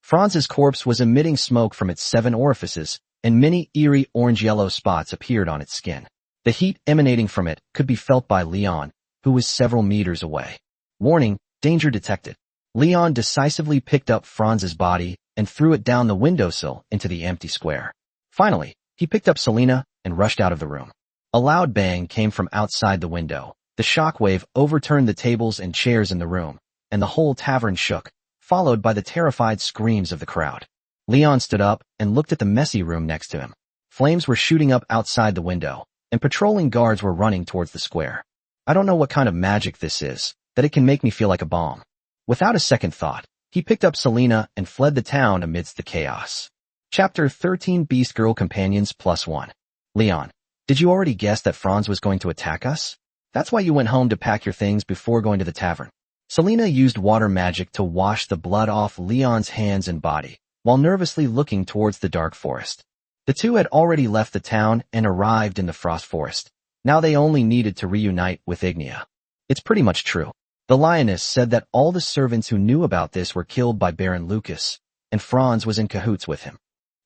Franz's corpse was emitting smoke from its 7 orifices, and many eerie orange-yellow spots appeared on its skin. The heat emanating from it could be felt by Leon, who was several meters away. Warning, danger detected. Leon decisively picked up Franz's body and threw it down the windowsill into the empty square. Finally, he picked up Selena and rushed out of the room. A loud bang came from outside the window. The shockwave overturned the tables and chairs in the room, and the whole tavern shook, followed by the terrified screams of the crowd. Leon stood up and looked at the messy room next to him. Flames were shooting up outside the window, and patrolling guards were running towards the square. I don't know what kind of magic this is, that it can make me feel like a bomb. Without a second thought, he picked up Selena and fled the town amidst the chaos. Chapter 13 Beast Girl Companions +1. Leon, did you already guess that Franz was going to attack us? That's why you went home to pack your things before going to the tavern. Selena used water magic to wash the blood off Leon's hands and body, while nervously looking towards the dark forest. The two had already left the town and arrived in the frost forest. Now they only needed to reunite with Ignia. It's pretty much true. The lioness said that all the servants who knew about this were killed by Baron Lucas, and Franz was in cahoots with him.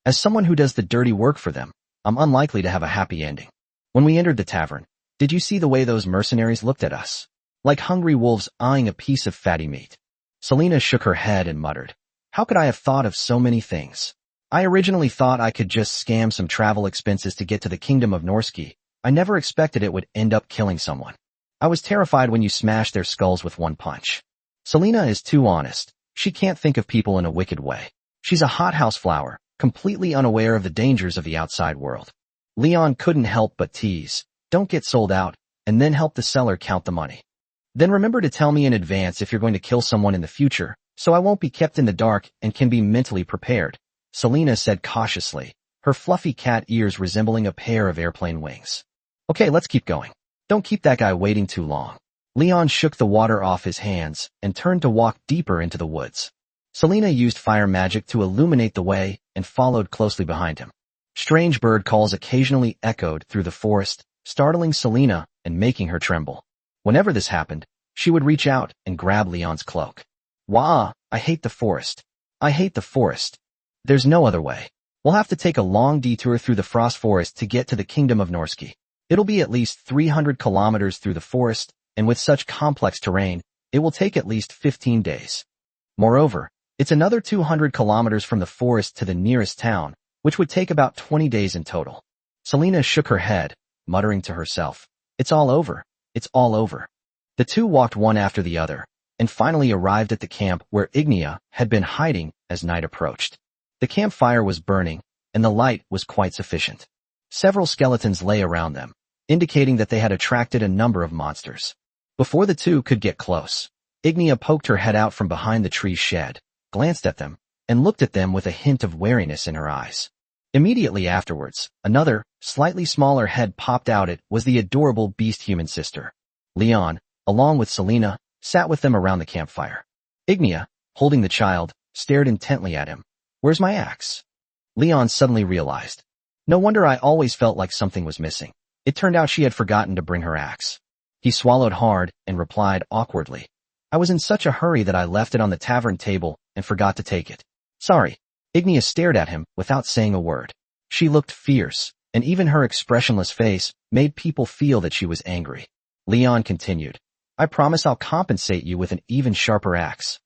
As someone who does the dirty work for them, I'm unlikely to have a happy ending. When we entered the tavern, did you see the way those mercenaries looked at us? Like hungry wolves eyeing a piece of fatty meat. Selena shook her head and muttered, how could I have thought of so many things? I originally thought I could just scam some travel expenses to get to the kingdom of Norsky. I never expected it would end up killing someone. I was terrified when you smashed their skulls with one punch. Selena is too honest. She can't think of people in a wicked way. She's a hothouse flower, completely unaware of the dangers of the outside world. Leon couldn't help but tease, don't get sold out, and then help the seller count the money. Then remember to tell me in advance if you're going to kill someone in the future, so I won't be kept in the dark and can be mentally prepared, Selena said cautiously, her fluffy cat ears resembling a pair of airplane wings. Okay, let's keep going. Don't keep that guy waiting too long. Leon shook the water off his hands and turned to walk deeper into the woods. Selena used fire magic to illuminate the way and followed closely behind him. Strange bird calls occasionally echoed through the forest, startling Selena and making her tremble. Whenever this happened, she would reach out and grab Leon's cloak. Wah, I hate the forest. I hate the forest. There's no other way. We'll have to take a long detour through the frost forest to get to the kingdom of Norsky. It'll be at least 300 kilometers through the forest, and with such complex terrain, it will take at least 15 days. Moreover, it's another 200 kilometers from the forest to the nearest town, which would take about 20 days in total. Selena shook her head, muttering to herself, it's all over. It's all over. The two walked one after the other, and finally arrived at the camp where Ignia had been hiding as night approached. The campfire was burning, and the light was quite sufficient. Several skeletons lay around them, indicating that they had attracted a number of monsters. Before the two could get close, Ignia poked her head out from behind the tree's shed, glanced at them, and looked at them with a hint of wariness in her eyes. Immediately afterwards, another, slightly smaller head popped out. It was the adorable beast-human sister. Leon, along with Selena, sat with them around the campfire. Ignia, holding the child, stared intently at him. Where's my axe? Leon suddenly realized. No wonder I always felt like something was missing. It turned out she had forgotten to bring her axe. He swallowed hard and replied awkwardly. I was in such a hurry that I left it on the tavern table and forgot to take it. Sorry. Ignia stared at him without saying a word. She looked fierce, and even her expressionless face made people feel that she was angry. Leon continued, I promise I'll compensate you with an even sharper axe.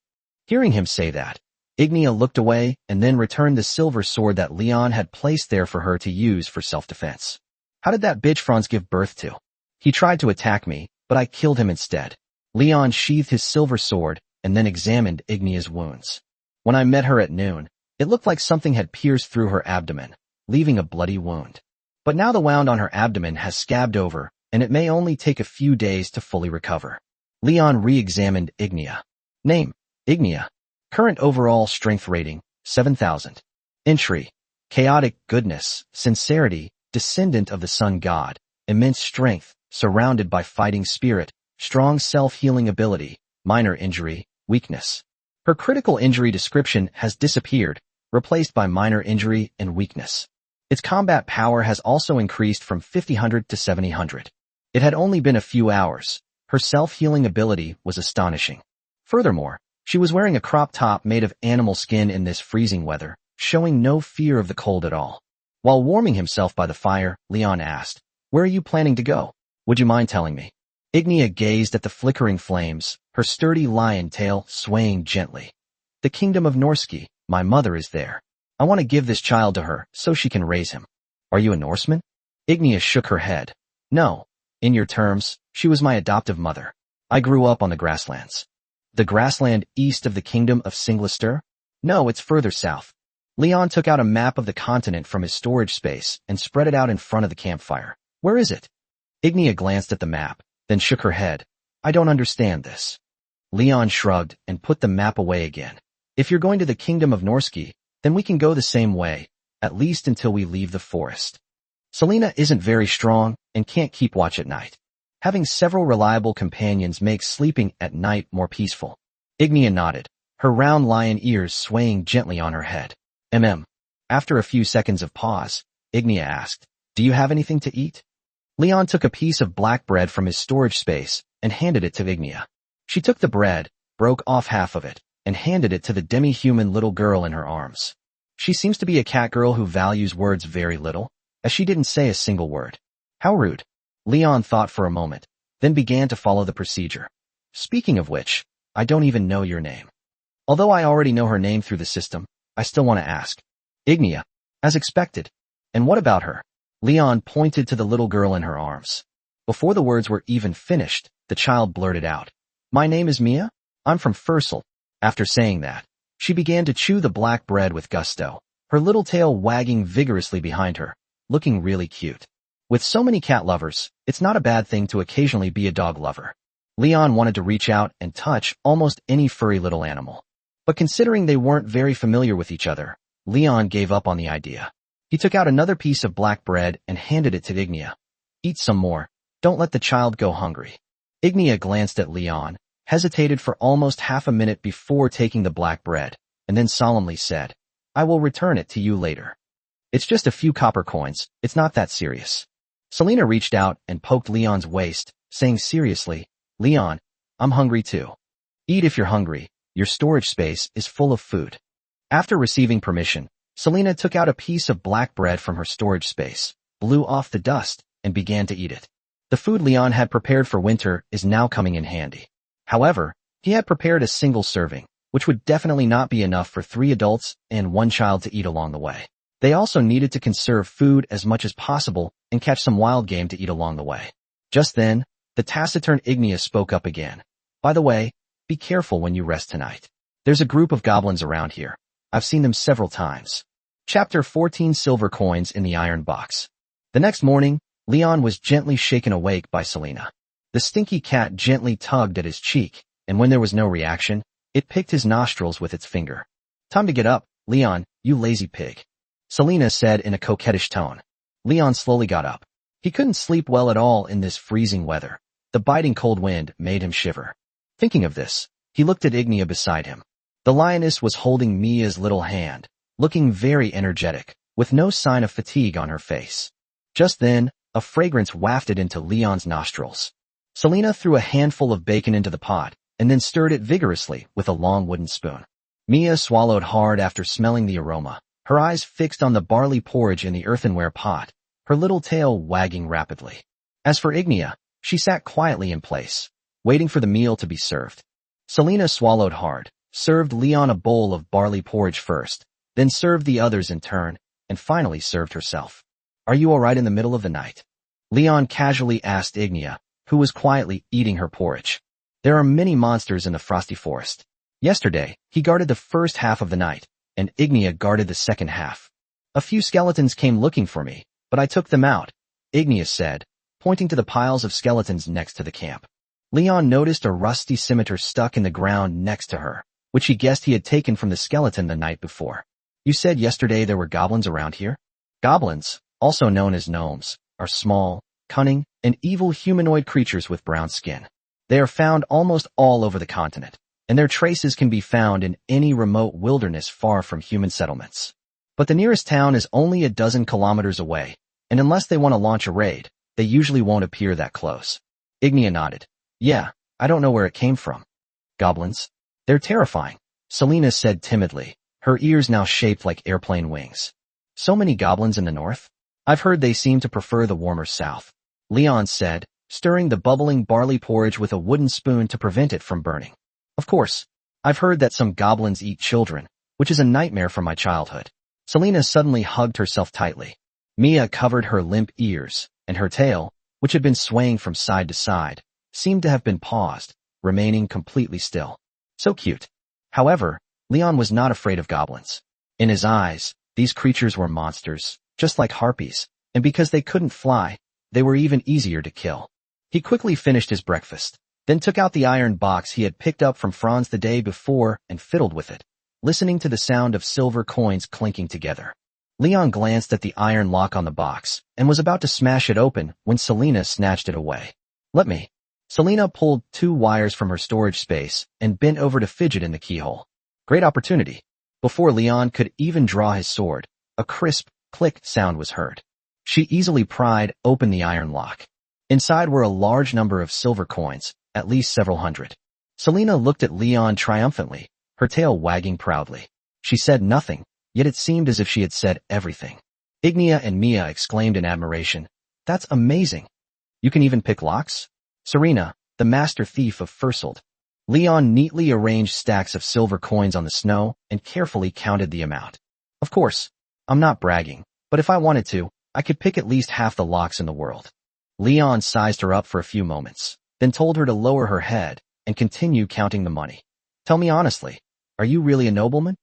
Hearing him say that, Ignia looked away and then returned the silver sword that Leon had placed there for her to use for self-defense. How did that bitch Franz give birth to? He tried to attack me, but I killed him instead. Leon sheathed his silver sword and then examined Ignia's wounds. When I met her at noon, it looked like something had pierced through her abdomen, leaving a bloody wound. But now the wound on her abdomen has scabbed over, and it may only take a few days to fully recover. Leon re-examined Ignia. Name, Ignia. Current overall strength rating, 7,000. Entry, chaotic goodness, sincerity, descendant of the sun god, immense strength, surrounded by fighting spirit, strong self-healing ability, minor injury, weakness. Her critical injury description has disappeared, replaced by minor injury and weakness. Its combat power has also increased from 5000 to 7000. It had only been a few hours. Her self-healing ability was astonishing. Furthermore, she was wearing a crop top made of animal skin in this freezing weather, showing no fear of the cold at all. While warming himself by the fire, Leon asked, Where are you planning to go? Would you mind telling me? Ignia gazed at the flickering flames, her sturdy lion tail swaying gently. The kingdom of Norsky, my mother is there. I want to give this child to her so she can raise him. Are you a Norseman? Ignia shook her head. No. In your terms, she was my adoptive mother. I grew up on the grasslands. The grassland east of the kingdom of Singlister? No, it's further south. Leon took out a map of the continent from his storage space and spread it out in front of the campfire. Where is it? Ignia glanced at the map, then shook her head. I don't understand this. Leon shrugged and put the map away again. If you're going to the kingdom of Norsky, then we can go the same way, at least until we leave the forest. Selena isn't very strong and can't keep watch at night. Having several reliable companions makes sleeping at night more peaceful. Ignia nodded, her round lion ears swaying gently on her head. After a few seconds of pause, Ignia asked, do you have anything to eat? Leon took a piece of black bread from his storage space and handed it to Ignia. She took the bread, broke off half of it, and handed it to the demi-human little girl in her arms. She seems to be a cat girl who values words very little, as she didn't say a single word. How rude. Leon thought for a moment, then began to follow the procedure. Speaking of which, I don't even know your name. Although I already know her name through the system, I still want to ask. Ignia, as expected. And what about her? Leon pointed to the little girl in her arms. Before the words were even finished, the child blurted out. My name is Mia. I'm from Fursel. After saying that, she began to chew the black bread with gusto, her little tail wagging vigorously behind her, looking really cute. With so many cat lovers, it's not a bad thing to occasionally be a dog lover. Leon wanted to reach out and touch almost any furry little animal. But considering they weren't very familiar with each other, Leon gave up on the idea. He took out another piece of black bread and handed it to Ignia. Eat some more. Don't let the child go hungry. Ignia glanced at Leon, hesitated for almost half a minute before taking the black bread, and then solemnly said, I will return it to you later. It's just a few copper coins, it's not that serious. Selena reached out and poked Leon's waist, saying seriously, Leon, I'm hungry too. Eat if you're hungry. Your storage space is full of food. After receiving permission, Selena took out a piece of black bread from her storage space, blew off the dust, and began to eat it. The food Leon had prepared for winter is now coming in handy. However, he had prepared a single serving, which would definitely not be enough for 3 adults and 1 child to eat along the way. They also needed to conserve food as much as possible and catch some wild game to eat along the way. Just then, the taciturn Ignia spoke up again. By the way, be careful when you rest tonight. There's a group of goblins around here. I've seen them several times. Chapter 14 Silver Coins in the Iron Box. The next morning, Leon was gently shaken awake by Selena. The stinky cat gently tugged at his cheek, and when there was no reaction, it picked his nostrils with its finger. Time to get up, Leon, you lazy pig. Selena said in a coquettish tone. Leon slowly got up. He couldn't sleep well at all in this freezing weather. The biting cold wind made him shiver. Thinking of this, he looked at Ignia beside him. The lioness was holding Mia's little hand, looking very energetic, with no sign of fatigue on her face. Just then, a fragrance wafted into Leon's nostrils. Selena threw a handful of bacon into the pot, and then stirred it vigorously with a long wooden spoon. Mia swallowed hard after smelling the aroma, her eyes fixed on the barley porridge in the earthenware pot, her little tail wagging rapidly. As for Ignia, she sat quietly in place, waiting for the meal to be served. Selena swallowed hard, served Leon a bowl of barley porridge first, then served the others in turn, and finally served herself. Are you all right in the middle of the night? Leon casually asked Ignia, who was quietly eating her porridge. There are many monsters in the frosty forest. Yesterday, he guarded the first half of the night, and Ignia guarded the second half. A few skeletons came looking for me, but I took them out, Ignia said, pointing to the piles of skeletons next to the camp. Leon noticed a rusty scimitar stuck in the ground next to her, which he guessed he had taken from the skeleton the night before. You said yesterday there were goblins around here? Goblins, also known as gnomes, are small, cunning, and evil humanoid creatures with brown skin. They are found almost all over the continent, and their traces can be found in any remote wilderness far from human settlements. But the nearest town is only a dozen kilometers away, and unless they want to launch a raid, they usually won't appear that close. Ignia nodded. Yeah, I don't know where it came from. Goblins? They're terrifying, Selena said timidly, her ears now shaped like airplane wings. So many goblins in the north? I've heard they seem to prefer the warmer south, Leon said, stirring the bubbling barley porridge with a wooden spoon to prevent it from burning. Of course, I've heard that some goblins eat children, which is a nightmare from my childhood. Selena suddenly hugged herself tightly. Mia covered her limp ears, and her tail, which had been swaying from side to side, seemed to have been paused, remaining completely still. So cute. However, Leon was not afraid of goblins. In his eyes, these creatures were monsters, just like harpies, and because they couldn't fly, they were even easier to kill. He quickly finished his breakfast, then took out the iron box he had picked up from Franz the day before and fiddled with it, listening to the sound of silver coins clinking together. Leon glanced at the iron lock on the box and was about to smash it open when Selena snatched it away. "Let me." Selena pulled 2 wires from her storage space and bent over to fidget in the keyhole. Great opportunity. Before Leon could even draw his sword, a crisp click sound was heard. She easily pried open the iron lock. Inside were a large number of silver coins, at least several hundred. Selena looked at Leon triumphantly, her tail wagging proudly. She said nothing, yet it seemed as if she had said everything. Ignia and Mia exclaimed in admiration, "That's amazing. You can even pick locks?" Serena, the master thief of Fursold. Leon neatly arranged stacks of silver coins on the snow and carefully counted the amount. "Of course, I'm not bragging, but if I wanted to, I could pick at least half the locks in the world." Leon sized her up for a few moments, then told her to lower her head and continue counting the money. "Tell me honestly, are you really a nobleman?"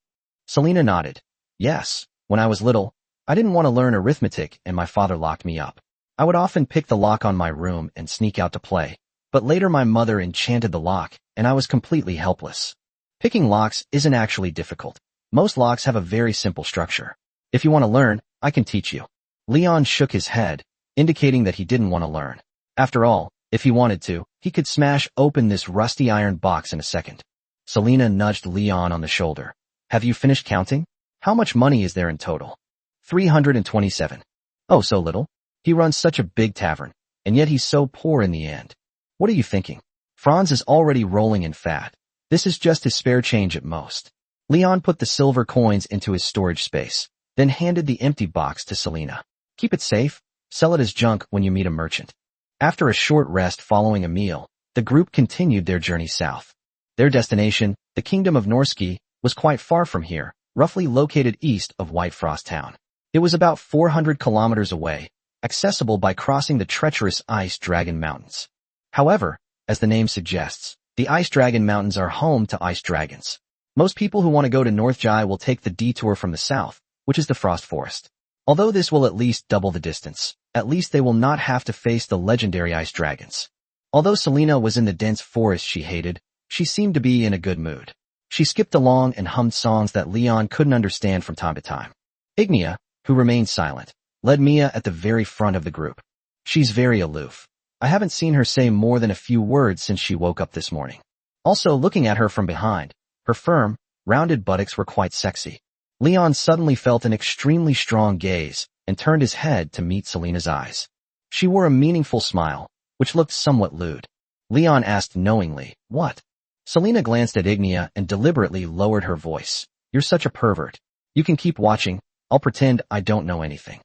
Selena nodded. "Yes, when I was little, I didn't want to learn arithmetic and my father locked me up. I would often pick the lock on my room and sneak out to play, but later my mother enchanted the lock and I was completely helpless. Picking locks isn't actually difficult. Most locks have a very simple structure. If you want to learn, I can teach you." Leon shook his head, indicating that he didn't want to learn. After all, if he wanted to, he could smash open this rusty iron box in a second. Selena nudged Leon on the shoulder. "Have you finished counting? How much money is there in total?" 327. "Oh, so little? He runs such a big tavern, and yet he's so poor in the end. What are you thinking? Franz is already rolling in fat. This is just his spare change at most." Leon put the silver coins into his storage space, then handed the empty box to Selena. "Keep it safe. Sell it as junk when you meet a merchant." After a short rest following a meal, the group continued their journey south. Their destination, the Kingdom of Norski, was quite far from here, roughly located east of White Frost Town. It was about 400 kilometers away, accessible by crossing the treacherous Ice Dragon Mountains. However, as the name suggests, the Ice Dragon Mountains are home to ice dragons. Most people who want to go to North Jai will take the detour from the south, which is the Frost Forest. Although this will at least double the distance, at least they will not have to face the legendary ice dragons. Although Selena was in the dense forest she hated, she seemed to be in a good mood. She skipped along and hummed songs that Leon couldn't understand from time to time. Ignia, who remained silent, led Mia at the very front of the group. "She's very aloof. I haven't seen her say more than a few words since she woke up this morning." Also, looking at her from behind, her firm, rounded buttocks were quite sexy. Leon suddenly felt an extremely strong gaze and turned his head to meet Selena's eyes. She wore a meaningful smile, which looked somewhat lewd. Leon asked knowingly, "What?" Selena glanced at Ignia and deliberately lowered her voice. "You're such a pervert. You can keep watching. I'll pretend I don't know anything."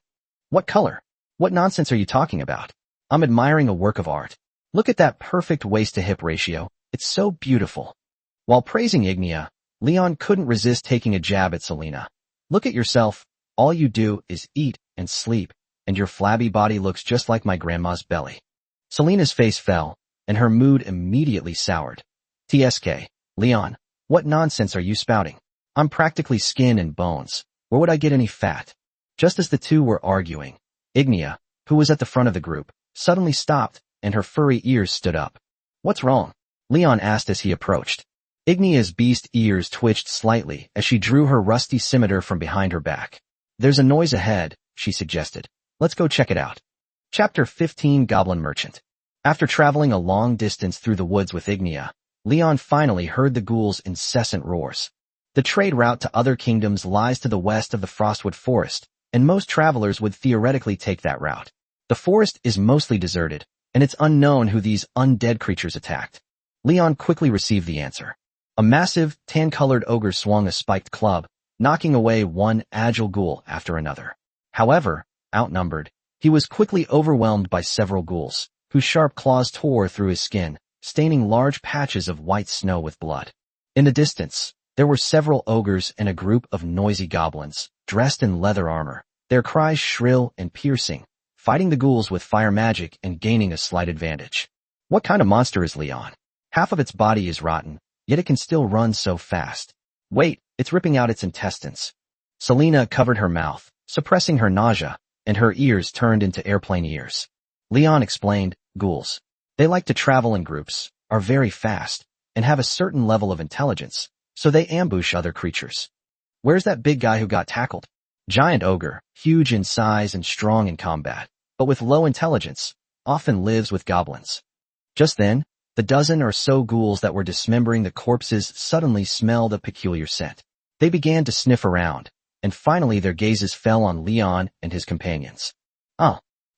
"What color? What nonsense are you talking about? I'm admiring a work of art. Look at that perfect waist-to-hip ratio. It's so beautiful." While praising Ignia, Leon couldn't resist taking a jab at Selena. "Look at yourself. All you do is eat and sleep, and your flabby body looks just like my grandma's belly." Selena's face fell, and her mood immediately soured. "TSK, Leon, what nonsense are you spouting? I'm practically skin and bones. Where would I get any fat?" Just as the two were arguing, Ignia, who was at the front of the group, suddenly stopped, and her furry ears stood up. "What's wrong?" Leon asked as he approached. Ignia's beast ears twitched slightly as she drew her rusty scimitar from behind her back. "There's a noise ahead," she suggested. "Let's go check it out." Chapter 15 Goblin Merchant. After traveling a long distance through the woods with Ignia, Leon finally heard the ghouls' incessant roars. The trade route to other kingdoms lies to the west of the Frostwood Forest, and most travelers would theoretically take that route. The forest is mostly deserted, and it's unknown who these undead creatures attacked. Leon quickly received the answer. A massive, tan-colored ogre swung a spiked club, knocking away one agile ghoul after another. However, outnumbered, he was quickly overwhelmed by several ghouls, whose sharp claws tore through his skin, staining large patches of white snow with blood. In the distance, there were several ogres and a group of noisy goblins, dressed in leather armor, their cries shrill and piercing, fighting the ghouls with fire magic and gaining a slight advantage. What kind of monster is Leon? Half of its body is rotten, yet it can still run so fast. Wait, it's ripping out its intestines. Selena covered her mouth, suppressing her nausea, and her ears turned into airplane ears. Leon explained, ghouls. They like to travel in groups, are very fast, and have a certain level of intelligence, so they ambush other creatures. Where's that big guy who got tackled? Giant ogre, huge in size and strong in combat, but with low intelligence, often lives with goblins. Just then, the dozen or so ghouls that were dismembering the corpses suddenly smelled a peculiar scent. They began to sniff around, and finally their gazes fell on Leon and his companions.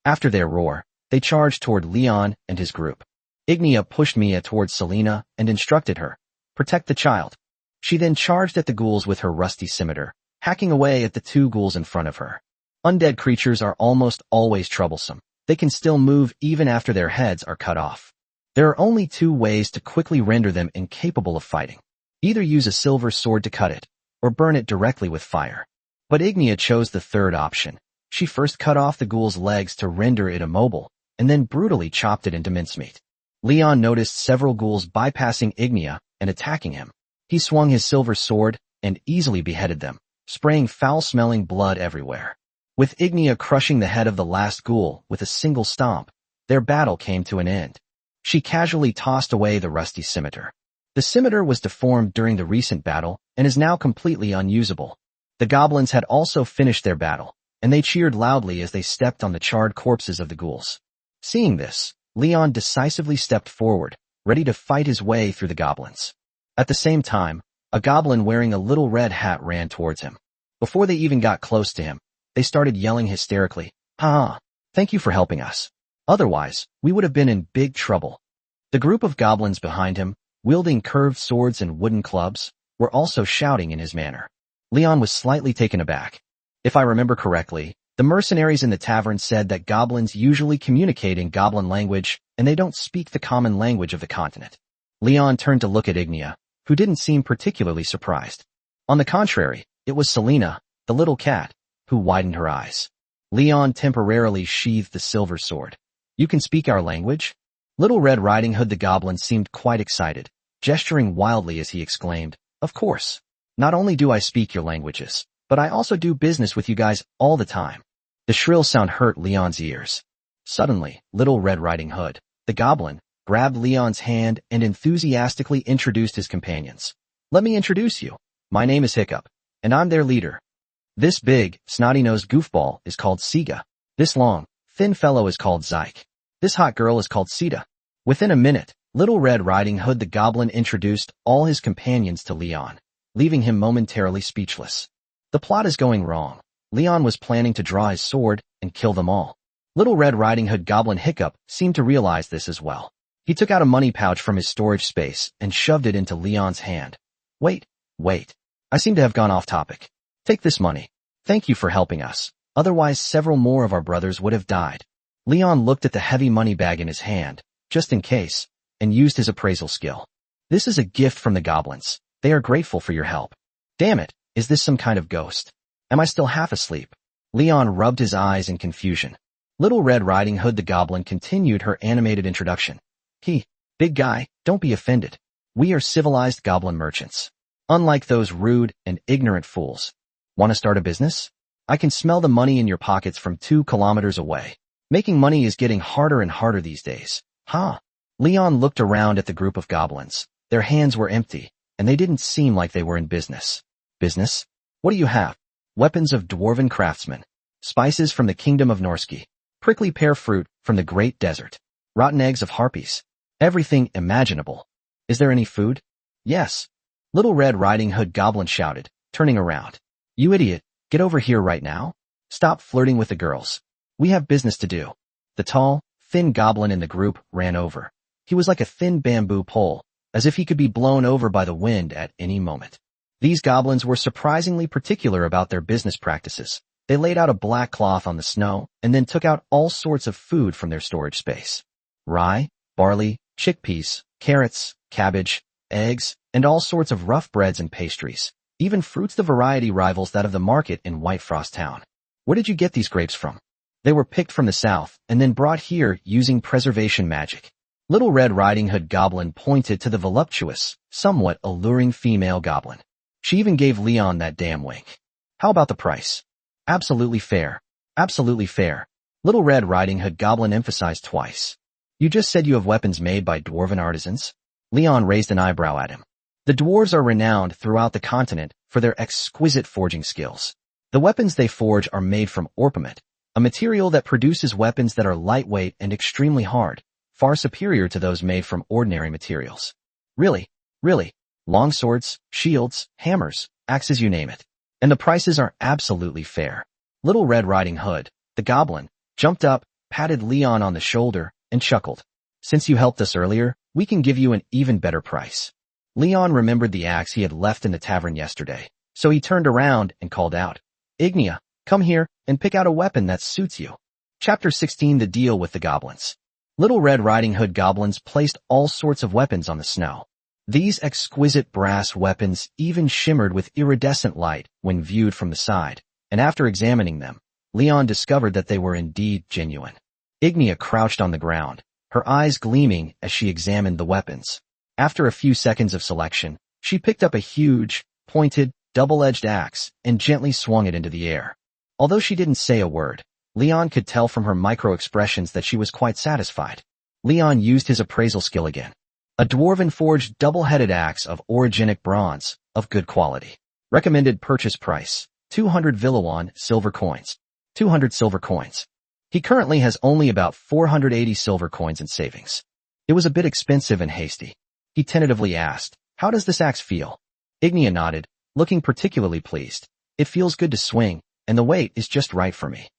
After their roar, they charged toward Leon and his group. Ignia pushed Mia towards Selena and instructed her, protect the child. She then charged at the ghouls with her rusty scimitar, hacking away at the two ghouls in front of her. Undead creatures are almost always troublesome. They can still move even after their heads are cut off. There are only two ways to quickly render them incapable of fighting. Either use a silver sword to cut it, or burn it directly with fire. But Ignia chose the third option. She first cut off the ghoul's legs to render it immobile, and then brutally chopped it into mincemeat. Leon noticed several ghouls bypassing Ignia and attacking him. He swung his silver sword and easily beheaded them, spraying foul-smelling blood everywhere. With Ignia crushing the head of the last ghoul with a single stomp, their battle came to an end. She casually tossed away the rusty scimitar. The scimitar was deformed during the recent battle and is now completely unusable. The goblins had also finished their battle, and they cheered loudly as they stepped on the charred corpses of the ghouls. Seeing this, Leon decisively stepped forward, ready to fight his way through the goblins. At the same time, a goblin wearing a little red hat ran towards him. Before they even got close to him, they started yelling hysterically, thank you for helping us. Otherwise, we would have been in big trouble. The group of goblins behind him, wielding curved swords and wooden clubs, were also shouting in his manner. Leon was slightly taken aback. If I remember correctly, the mercenaries in the tavern said that goblins usually communicate in goblin language and they don't speak the common language of the continent. Leon turned to look at Ignia, who didn't seem particularly surprised. On the contrary, it was Selena, the little cat, who widened her eyes. Leon temporarily sheathed the silver sword. You can speak our language? Little Red Riding Hood the goblin seemed quite excited, gesturing wildly as he exclaimed, of course. Not only do I speak your languages, but I also do business with you guys all the time. The shrill sound hurt Leon's ears. Suddenly, Little Red Riding Hood, the goblin, grabbed Leon's hand and enthusiastically introduced his companions. Let me introduce you. My name is Hiccup, and I'm their leader. This big, snotty-nosed goofball is called Siga. This long, thin fellow is called Zyke. This hot girl is called Sita. Within a minute, Little Red Riding Hood the goblin introduced all his companions to Leon, leaving him momentarily speechless. The plot is going wrong. Leon was planning to draw his sword and kill them all. Little Red Riding Hood Goblin Hiccup seemed to realize this as well. He took out a money pouch from his storage space and shoved it into Leon's hand. Wait. I seem to have gone off topic. Take this money. Thank you for helping us. Otherwise, several more of our brothers would have died. Leon looked at the heavy money bag in his hand, just in case, and used his appraisal skill. This is a gift from the goblins. They are grateful for your help. Damn it, is this some kind of ghost? Am I still half asleep? Leon rubbed his eyes in confusion. Little Red Riding Hood the goblin continued her animated introduction. Big guy, don't be offended. We are civilized goblin merchants. Unlike those rude and ignorant fools. Want to start a business? I can smell the money in your pockets from 2 kilometers away. Making money is getting harder and harder these days. Leon looked around at the group of goblins. Their hands were empty, and they didn't seem like they were in business. Business? What do you have? Weapons of dwarven craftsmen. Spices from the kingdom of Norski. Prickly pear fruit from the great desert. Rotten eggs of harpies. Everything imaginable. Is there any food? Yes. Little Red Riding Hood Goblin shouted, turning around. You idiot, get over here right now. Stop flirting with the girls. We have business to do. The tall, thin goblin in the group ran over. He was like a thin bamboo pole, as if he could be blown over by the wind at any moment. These goblins were surprisingly particular about their business practices. They laid out a black cloth on the snow and then took out all sorts of food from their storage space. Rye, barley, chickpeas, carrots, cabbage, eggs, and all sorts of rough breads and pastries. Even fruits the variety rivals that of the market in Whitefrost Town. Where did you get these grapes from? They were picked from the south and then brought here using preservation magic. Little Red Riding Hood Goblin pointed to the voluptuous, somewhat alluring female goblin. She even gave Leon that damn wink. How about the price? Absolutely fair. Absolutely fair. Little Red Riding Hood Goblin emphasized twice. You just said you have weapons made by dwarven artisans? Leon raised an eyebrow at him. The dwarves are renowned throughout the continent for their exquisite forging skills. The weapons they forge are made from orpiment, a material that produces weapons that are lightweight and extremely hard, far superior to those made from ordinary materials. Really, really, long swords, shields, hammers, axes, you name it. And the prices are absolutely fair. Little Red Riding Hood, the goblin, jumped up, patted Leon on the shoulder, and chuckled. Since you helped us earlier, we can give you an even better price. Leon remembered the axe he had left in the tavern yesterday, so he turned around and called out, Ignia, come here and pick out a weapon that suits you. Chapter 16 The Deal with the Goblins. Little Red Riding Hood goblins placed all sorts of weapons on the snow. These exquisite brass weapons even shimmered with iridescent light when viewed from the side, and after examining them, Leon discovered that they were indeed genuine. Ignia crouched on the ground, her eyes gleaming as she examined the weapons. After a few seconds of selection, she picked up a huge, pointed, double-edged axe and gently swung it into the air. Although she didn't say a word, Leon could tell from her micro-expressions that she was quite satisfied. Leon used his appraisal skill again. A dwarven-forged double-headed axe of orogenic bronze, of good quality. Recommended purchase price, 200 Villawan silver coins. 200 silver coins. He currently has only about 480 silver coins in savings. It was a bit expensive and hasty. He tentatively asked, how does this axe feel? Ignia nodded, looking particularly pleased. It feels good to swing, and the weight is just right for me.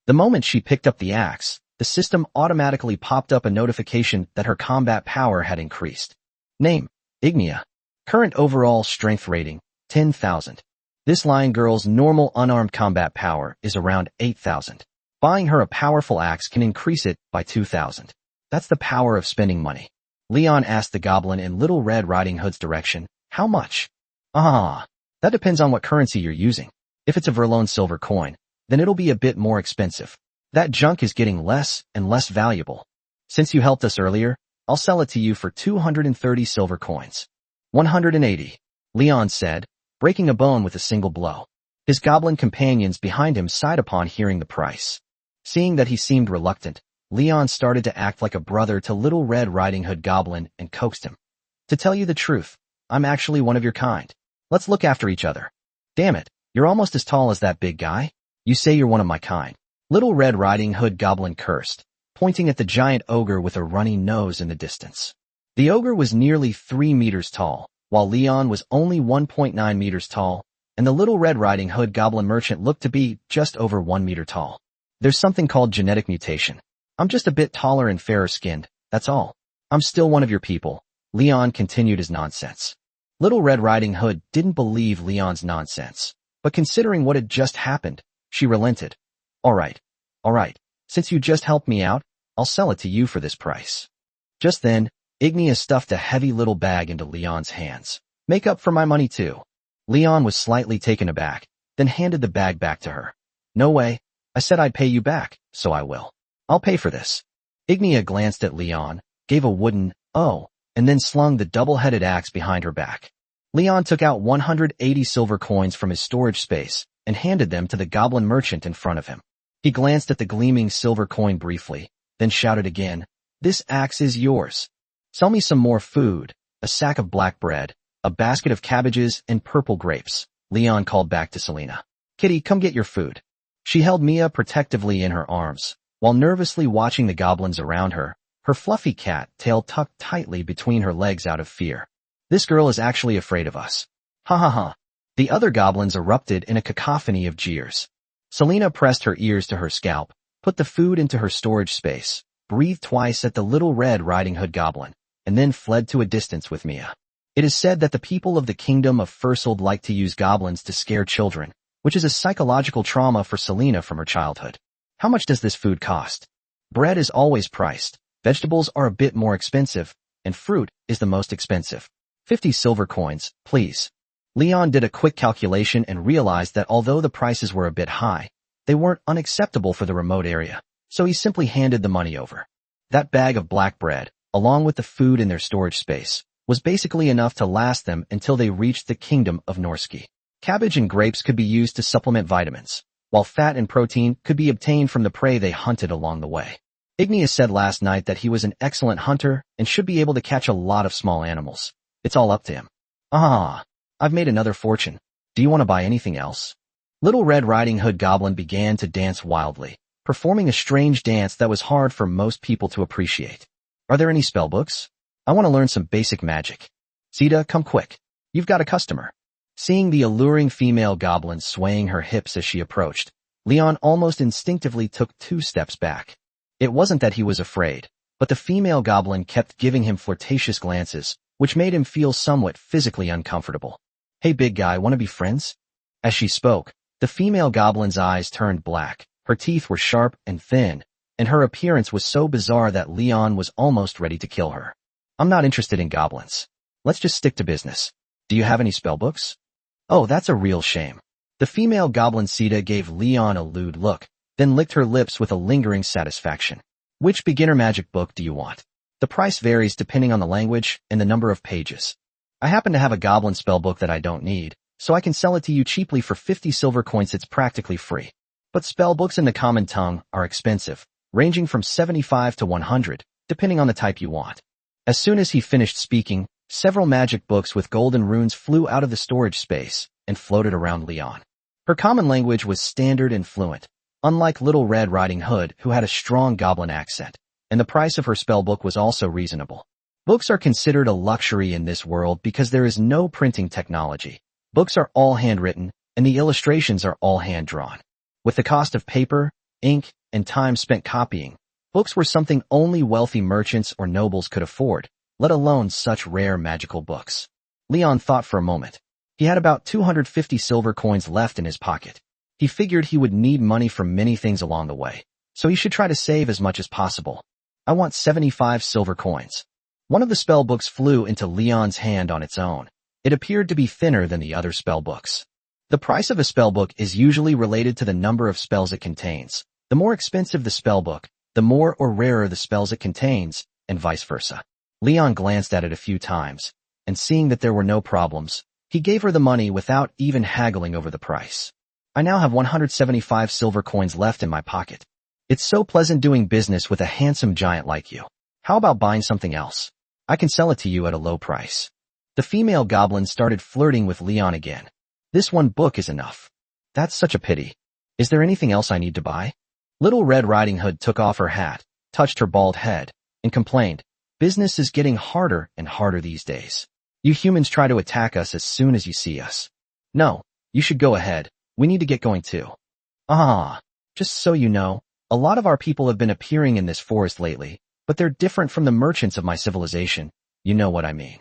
The moment she picked up the axe, the system automatically popped up a notification that her combat power had increased. Name, Ignia. Current overall strength rating, 10,000. This lion girl's normal unarmed combat power is around 8,000. Buying her a powerful axe can increase it by 2,000. That's the power of spending money. Leon asked the goblin in Little Red Riding Hood's direction, how much? That depends on what currency you're using. If it's a Verloan silver coin, then it'll be a bit more expensive. That junk is getting less and less valuable. Since you helped us earlier, I'll sell it to you for 230 silver coins. 180, Leon said, breaking a bone with a single blow. His goblin companions behind him sighed upon hearing the price. Seeing that he seemed reluctant, Leon started to act like a brother to Little Red Riding Hood goblin and coaxed him. To tell you the truth, I'm actually one of your kind. Let's look after each other. Damn it, you're almost as tall as that big guy. You say you're one of my kind. Little Red Riding Hood goblin cursed, pointing at the giant ogre with a runny nose in the distance. The ogre was nearly 3 meters tall, while Leon was only 1.9 meters tall, and the Little Red Riding Hood goblin merchant looked to be just over 1 meter tall. There's something called genetic mutation. I'm just a bit taller and fairer skinned, that's all. I'm still one of your people. Leon continued his nonsense. Little Red Riding Hood didn't believe Leon's nonsense, but considering what had just happened, she relented. All right. Since you just helped me out, I'll sell it to you for this price. Just then, Ignia stuffed a heavy little bag into Leon's hands. Make up for my money too. Leon was slightly taken aback, then handed the bag back to her. No way. I said I'd pay you back, so I will. I'll pay for this. Ignia glanced at Leon, gave a wooden, oh, and then slung the double-headed axe behind her back. Leon took out 180 silver coins from his storage space and handed them to the goblin merchant in front of him. He glanced at the gleaming silver coin briefly, then shouted again, this axe is yours. Sell me some more food, a sack of black bread, a basket of cabbages and purple grapes. Leon called back to Selena. Kitty, come get your food. She held Mia protectively in her arms, while nervously watching the goblins around her, her fluffy cat tail tucked tightly between her legs out of fear. This girl is actually afraid of us. Ha ha ha. The other goblins erupted in a cacophony of jeers. Selena pressed her ears to her scalp, put the food into her storage space, breathed twice at the Little Red Riding Hood goblin, and then fled to a distance with Mia. It is said that the people of the kingdom of Fursold like to use goblins to scare children, which is a psychological trauma for Selena from her childhood. How much does this food cost? Bread is always priced, vegetables are a bit more expensive, and fruit is the most expensive. 50 silver coins, please. Leon did a quick calculation and realized that although the prices were a bit high, they weren't unacceptable for the remote area, so he simply handed the money over. That bag of black bread, along with the food in their storage space, was basically enough to last them until they reached the kingdom of Norski. Cabbage and grapes could be used to supplement vitamins, while fat and protein could be obtained from the prey they hunted along the way. Ignia said last night that he was an excellent hunter and should be able to catch a lot of small animals. It's all up to him. Ah, I've made another fortune. Do you want to buy anything else? Little Red Riding Hood Goblin began to dance wildly, performing a strange dance that was hard for most people to appreciate. Are there any spellbooks? I want to learn some basic magic. Sita, come quick. You've got a customer. Seeing the alluring female goblin swaying her hips as she approached, Leon almost instinctively took 2 steps back. It wasn't that he was afraid, but the female goblin kept giving him flirtatious glances, which made him feel somewhat physically uncomfortable. Hey big guy, want to be friends? As she spoke, the female goblin's eyes turned black, her teeth were sharp and thin, and her appearance was so bizarre that Leon was almost ready to kill her. I'm not interested in goblins. Let's just stick to business. Do you have any spellbooks? Oh, that's a real shame. The female goblin Sita gave Leon a lewd look, then licked her lips with a lingering satisfaction. Which beginner magic book do you want? The price varies depending on the language and the number of pages. I happen to have a goblin spellbook that I don't need, so I can sell it to you cheaply for 50 silver coins. It's practically free. But spellbooks in the common tongue are expensive, ranging from 75 to 100, depending on the type you want. As soon as he finished speaking, several magic books with golden runes flew out of the storage space and floated around Leon. Her common language was standard and fluent, unlike Little Red Riding Hood, who had a strong goblin accent, and the price of her spellbook was also reasonable. Books are considered a luxury in this world because there is no printing technology. Books are all handwritten, and the illustrations are all hand-drawn. With the cost of paper, ink, and time spent copying, books were something only wealthy merchants or nobles could afford, let alone such rare magical books. Leon thought for a moment. He had about 250 silver coins left in his pocket. He figured he would need money for many things along the way, so he should try to save as much as possible. I want 75 silver coins. One of the spellbooks flew into Leon's hand on its own. It appeared to be thinner than the other spellbooks. The price of a spellbook is usually related to the number of spells it contains. The more expensive the spellbook, the more or rarer the spells it contains, and vice versa. Leon glanced at it a few times, and seeing that there were no problems, he gave her the money without even haggling over the price. I now have 175 silver coins left in my pocket. It's so pleasant doing business with a handsome giant like you. How about buying something else? I can sell it to you at a low price. The female goblin started flirting with Leon again. This one book is enough. That's such a pity. Is there anything else I need to buy? Little Red Riding Hood took off her hat, touched her bald head, and complained, business is getting harder and harder these days. You humans try to attack us as soon as you see us. No, you should go ahead. We need to get going too. Ah, just so you know, a lot of our people have been appearing in this forest lately, but they're different from the merchants of my civilization. You know what I mean.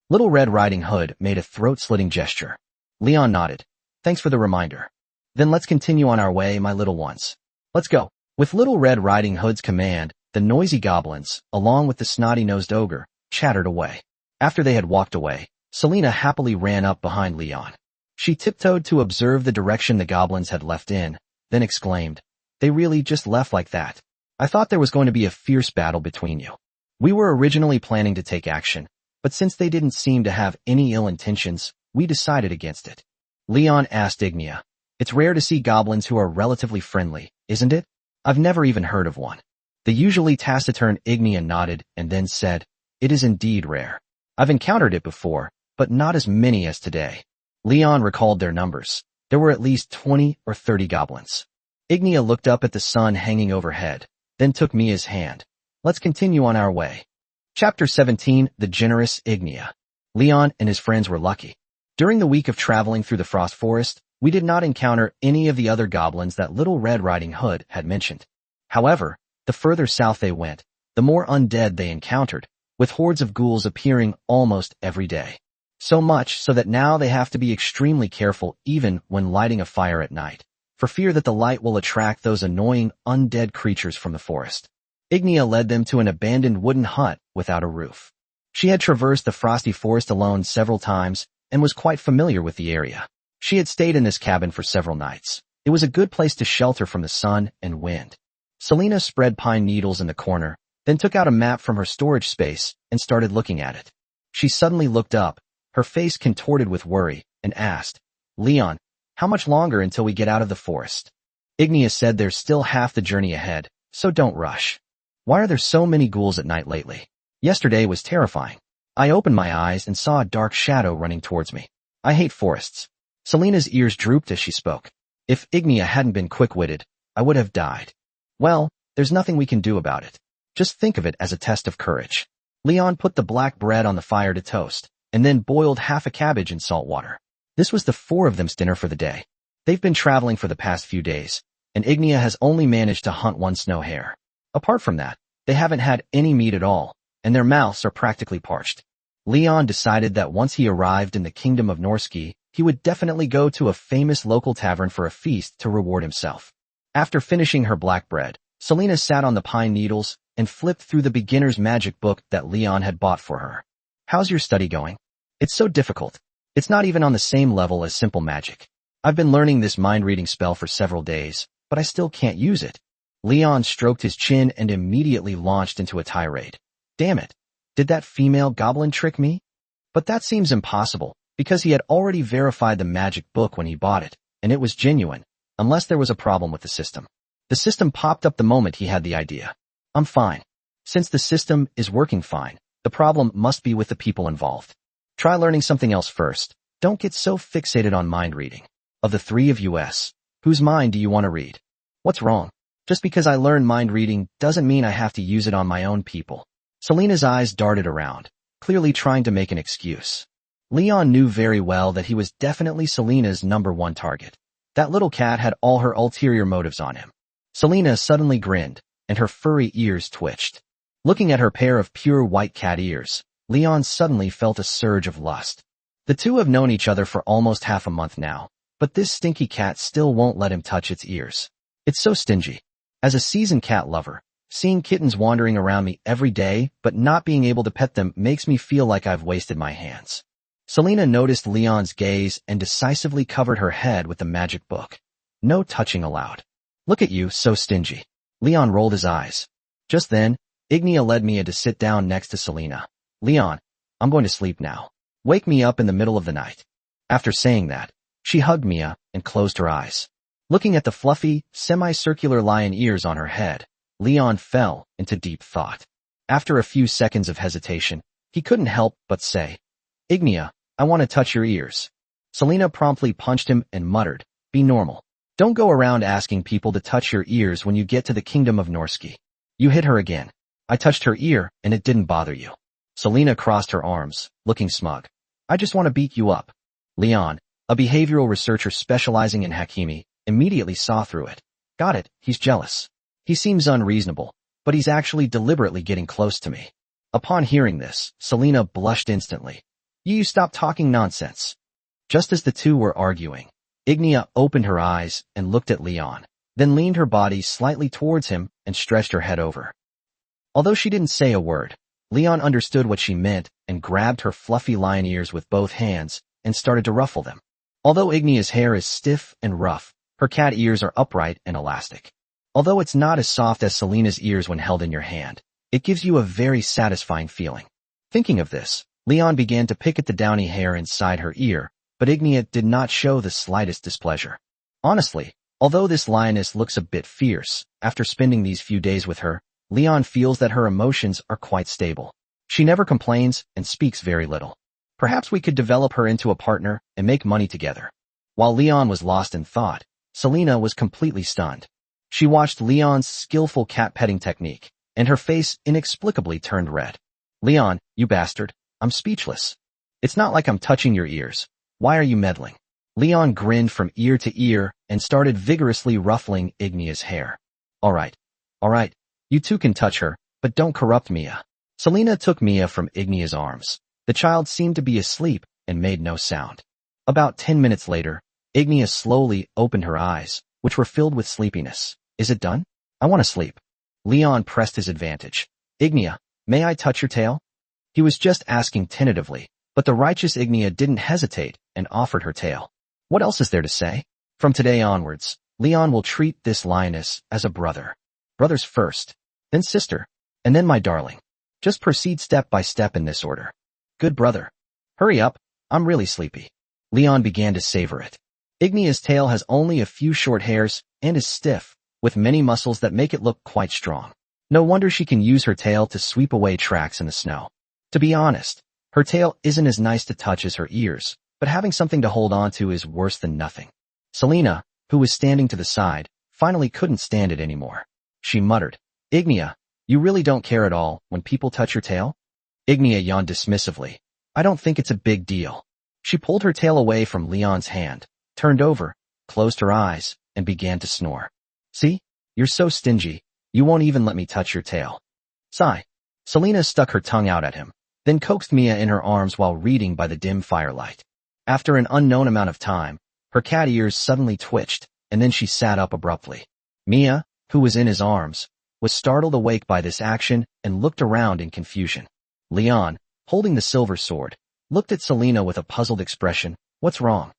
Little Red Riding Hood made a throat-slitting gesture. Leon nodded. Thanks for the reminder. Then let's continue on our way, my little ones. Let's go. With Little Red Riding Hood's command, the noisy goblins, along with the snotty-nosed ogre, chattered away. After they had walked away, Selena happily ran up behind Leon. She tiptoed to observe the direction the goblins had left in, then exclaimed, "They really just left like that? I thought there was going to be a fierce battle between you. We were originally planning to take action, but since they didn't seem to have any ill intentions, we decided against it." Leon asked Ignia, "It's rare to see goblins who are relatively friendly, isn't it? I've never even heard of one." The usually taciturn Ignia nodded and then said, "It is indeed rare. I've encountered it before, but not as many as today." Leon recalled their numbers. There were at least 20 or 30 goblins. Ignia looked up at the sun hanging overhead, then took Mia's hand. Let's continue on our way. Chapter 17, The Generous Ignia. Leon and his friends were lucky. During the week of traveling through the Frost Forest, we did not encounter any of the other goblins that Little Red Riding Hood had mentioned. However, the further south they went, the more undead they encountered, with hordes of ghouls appearing almost every day. So much so that now they have to be extremely careful even when lighting a fire at night, for fear that the light will attract those annoying undead creatures from the forest. Ignia led them to an abandoned wooden hut without a roof. She had traversed the frosty forest alone several times and was quite familiar with the area. She had stayed in this cabin for several nights. It was a good place to shelter from the sun and wind. Selena spread pine needles in the corner, then took out a map from her storage space and started looking at it. She suddenly looked up, her face contorted with worry, and asked, Leon, how much longer until we get out of the forest? Ignia said there's still half the journey ahead, so don't rush. Why are there so many ghouls at night lately? Yesterday was terrifying. I opened my eyes and saw a dark shadow running towards me. I hate forests. Selena's ears drooped as she spoke. If Ignia hadn't been quick-witted, I would have died. Well, there's nothing we can do about it. Just think of it as a test of courage. Leon put the black bread on the fire to toast, and then boiled half a cabbage in salt water. This was the four of them's dinner for the day. They've been traveling for the past few days, and Ignia has only managed to hunt one snow hare. Apart from that, they haven't had any meat at all, and their mouths are practically parched. Leon decided that once he arrived in the kingdom of Norski, he would definitely go to a famous local tavern for a feast to reward himself. After finishing her black bread, Selena sat on the pine needles and flipped through the beginner's magic book that Leon had bought for her. How's your study going? It's so difficult. It's not even on the same level as simple magic. I've been learning this mind-reading spell for several days, but I still can't use it. Leon stroked his chin and immediately launched into a tirade. Damn it. Did that female goblin trick me? But that seems impossible, because he had already verified the magic book when he bought it, and it was genuine, unless there was a problem with the system. The system popped up the moment he had the idea. I'm fine. Since the system is working fine, the problem must be with the people involved. Try learning something else first. Don't get so fixated on mind reading. Of the three of us, whose mind do you want to read? What's wrong? Just because I learn mind reading doesn't mean I have to use it on my own people. Selena's eyes darted around, clearly trying to make an excuse. Leon knew very well that he was definitely Selena's #1 target. That little cat had all her ulterior motives on him. Selena suddenly grinned, and her furry ears twitched. Looking at her pair of pure white cat ears, Leon suddenly felt a surge of lust. The two have known each other for almost half a month now, but this stinky cat still won't let him touch its ears. It's so stingy. As a seasoned cat lover, seeing kittens wandering around me every day but not being able to pet them makes me feel like I've wasted my hands. Selena noticed Leon's gaze and decisively covered her head with the magic book. No touching allowed. Look at you, so stingy. Leon rolled his eyes. Just then, Ignia led Mia to sit down next to Selena. Leon, I'm going to sleep now. Wake me up in the middle of the night. After saying that, she hugged Mia and closed her eyes. Looking at the fluffy, semicircular lion ears on her head, Leon fell into deep thought. After a few seconds of hesitation, he couldn't help but say, Ignia, I want to touch your ears. Selena promptly punched him and muttered, Be normal. Don't go around asking people to touch your ears when you get to the kingdom of Norski. You hit her again. I touched her ear and it didn't bother you. Selena crossed her arms, looking smug. I just want to beat you up. Leon, a behavioral researcher specializing in Hakimi, immediately saw through it. Got it, he's jealous. He seems unreasonable, but he's actually deliberately getting close to me. Upon hearing this, Selena blushed instantly. You stop talking nonsense. Just as the two were arguing, Ignia opened her eyes and looked at Leon, then leaned her body slightly towards him and stretched her head over. Although she didn't say a word, Leon understood what she meant and grabbed her fluffy lion ears with both hands and started to ruffle them. Although Ignia's hair is stiff and rough, her cat ears are upright and elastic. Although it's not as soft as Selena's ears when held in your hand, it gives you a very satisfying feeling. Thinking of this, Leon began to pick at the downy hair inside her ear, but Ignia did not show the slightest displeasure. Honestly, although this lioness looks a bit fierce, after spending these few days with her, Leon feels that her emotions are quite stable. She never complains and speaks very little. Perhaps we could develop her into a partner and make money together. While Leon was lost in thought, Selena was completely stunned. She watched Leon's skillful cat-petting technique, and her face inexplicably turned red. Leon, you bastard, I'm speechless. It's not like I'm touching your ears. Why are you meddling? Leon grinned from ear to ear and started vigorously ruffling Ignia's hair. All right. You two can touch her, but don't corrupt Mia. Selena took Mia from Ignia's arms. The child seemed to be asleep and made no sound. About 10 minutes later, Ignia slowly opened her eyes, which were filled with sleepiness. Is it done? I want to sleep. Leon pressed his advantage. Ignia, may I touch your tail? He was just asking tentatively, but the righteous Ignia didn't hesitate and offered her tail. What else is there to say? From today onwards, Leon will treat this lioness as a brother. Brothers first, then sister, and then my darling. Just proceed step by step in this order. Good brother. Hurry up, I'm really sleepy. Leon began to savor it. Ignia's tail has only a few short hairs and is stiff, with many muscles that make it look quite strong. No wonder she can use her tail to sweep away tracks in the snow. To be honest, her tail isn't as nice to touch as her ears, but having something to hold on to is worse than nothing. Selena, who was standing to the side, finally couldn't stand it anymore. She muttered, "Ignia, you really don't care at all when people touch your tail?" Ignia yawned dismissively. "I don't think it's a big deal." She pulled her tail away from Leon's hand, turned over, closed her eyes, and began to snore. "See? You're so stingy, you won't even let me touch your tail." Sigh. Selena stuck her tongue out at him, then coaxed Mia in her arms while reading by the dim firelight. After an unknown amount of time, her cat ears suddenly twitched, and then she sat up abruptly. Mia, who was in his arms, was startled awake by this action and looked around in confusion. Leon, holding the silver sword, looked at Selena with a puzzled expression. "What's wrong?"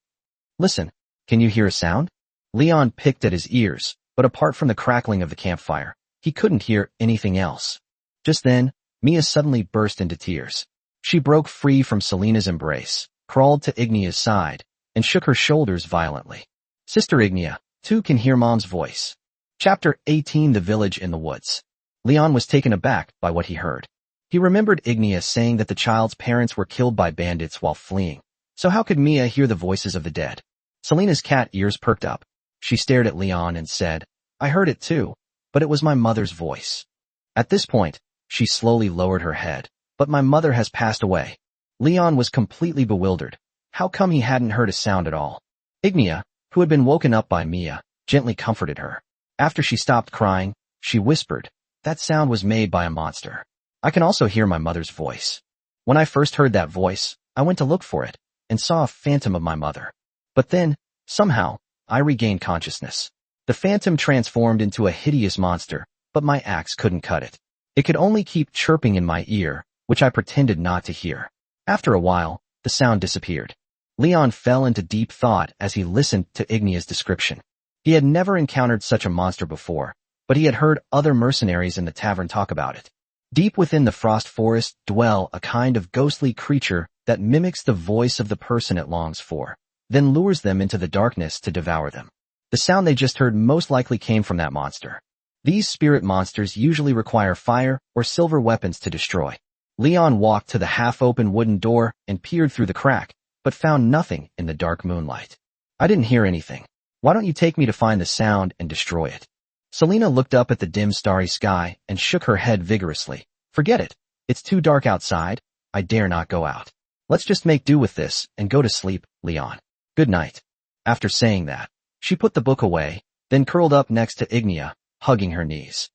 "Listen, can you hear a sound?" Leon picked at his ears, but apart from the crackling of the campfire, he couldn't hear anything else. Just then, Mia suddenly burst into tears. She broke free from Selena's embrace, crawled to Ignia's side, and shook her shoulders violently. "Sister Ignia, too can hear Mom's voice." Chapter 18: The Village in the Woods. Leon was taken aback by what he heard. He remembered Ignia saying that the child's parents were killed by bandits while fleeing. So how could Mia hear the voices of the dead? Selena's cat ears perked up. She stared at Leon and said, "I heard it too, but it was my mother's voice." At this point, she slowly lowered her head. "But my mother has passed away." Leon was completely bewildered. How come he hadn't heard a sound at all? Ignia, who had been woken up by Mia, gently comforted her. After she stopped crying, she whispered, "That sound was made by a monster. I can also hear my mother's voice. When I first heard that voice, I went to look for it, and saw a phantom of my mother. But then, somehow, I regained consciousness. The phantom transformed into a hideous monster, but my axe couldn't cut it. It could only keep chirping in my ear, which I pretended not to hear. After a while, the sound disappeared." Leon fell into deep thought as he listened to Ignia's description. He had never encountered such a monster before, but he had heard other mercenaries in the tavern talk about it. Deep within the frost forest dwell a kind of ghostly creature that mimics the voice of the person it longs for, then lures them into the darkness to devour them. The sound they just heard most likely came from that monster. These spirit monsters usually require fire or silver weapons to destroy. Leon walked to the half-open wooden door and peered through the crack, but found nothing in the dark moonlight. "I didn't hear anything. Why don't you take me to find the sound and destroy it?" Selena looked up at the dim starry sky and shook her head vigorously. "Forget it. It's too dark outside. I dare not go out. Let's just make do with this and go to sleep, Leon. Good night." After saying that, she put the book away, then curled up next to Ignia, hugging her knees.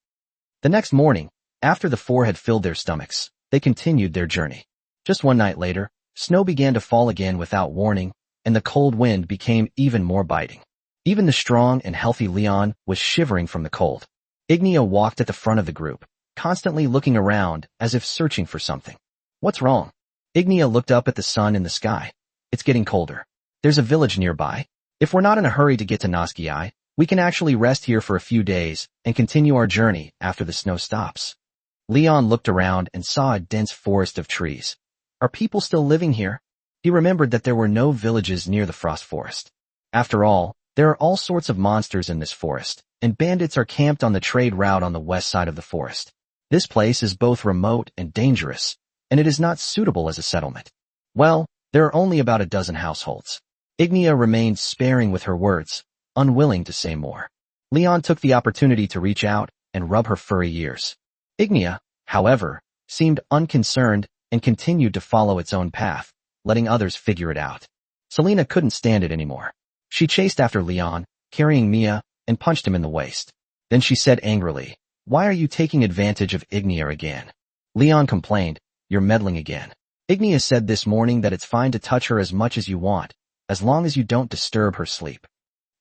The next morning, after the four had filled their stomachs, they continued their journey. Just one night later, snow began to fall again without warning, and the cold wind became even more biting. Even the strong and healthy Leon was shivering from the cold. Ignia walked at the front of the group, constantly looking around as if searching for something. "What's wrong?" Ignia looked up at the sun in the sky. "It's getting colder. There's a village nearby. If we're not in a hurry to get to Noskii, we can actually rest here for a few days and continue our journey after the snow stops." Leon looked around and saw a dense forest of trees. Are people still living here? He remembered that there were no villages near the frost forest. After all, there are all sorts of monsters in this forest, and bandits are camped on the trade route on the west side of the forest. This place is both remote and dangerous, and it is not suitable as a settlement. Well, there are only about a dozen households. Ignia remained sparing with her words, unwilling to say more. Leon took the opportunity to reach out and rub her furry ears. Ignia, however, seemed unconcerned and continued to follow its own path, letting others figure it out. Selena couldn't stand it anymore. She chased after Leon, carrying Mia, and punched him in the waist. Then she said angrily, "Why are you taking advantage of Ignia again?" Leon complained, "You're meddling again. Ignia said this morning that it's fine to touch her as much as you want, as long as you don't disturb her sleep."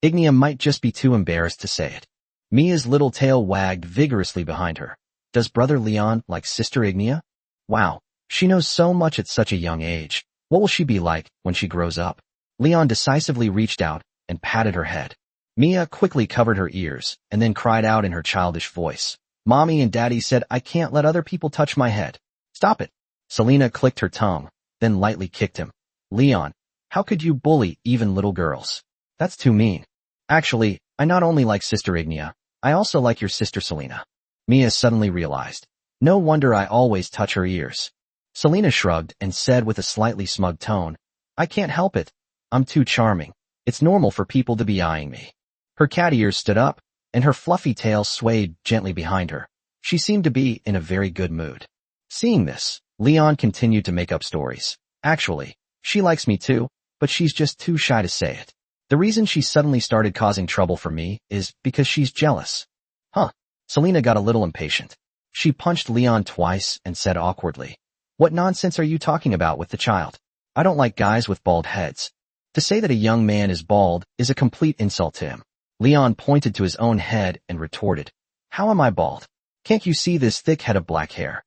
Ignia might just be too embarrassed to say it. Mia's little tail wagged vigorously behind her. Does brother Leon like sister Ignia? Wow, she knows so much at such a young age. What will she be like when she grows up? Leon decisively reached out and patted her head. Mia quickly covered her ears and then cried out in her childish voice, "Mommy and Daddy said I can't let other people touch my head. Stop it." Selena clicked her tongue, then lightly kicked him. "Leon, how could you bully even little girls?" That's too mean. Actually, I not only like Sister Ignia, I also like your sister Selena. Mia suddenly realized. No wonder I always touch her ears. Selena shrugged and said with a slightly smug tone, I can't help it. I'm too charming. It's normal for people to be eyeing me. Her cat ears stood up, and her fluffy tail swayed gently behind her. She seemed to be in a very good mood. Seeing this, Leon continued to make up stories. Actually, she likes me too, but she's just too shy to say it. The reason she suddenly started causing trouble for me is because she's jealous. Huh. Selena got a little impatient. She punched Leon twice and said awkwardly, What nonsense are you talking about with the child? I don't like guys with bald heads. To say that a young man is bald is a complete insult to him. Leon pointed to his own head and retorted, How am I bald? Can't you see this thick head of black hair?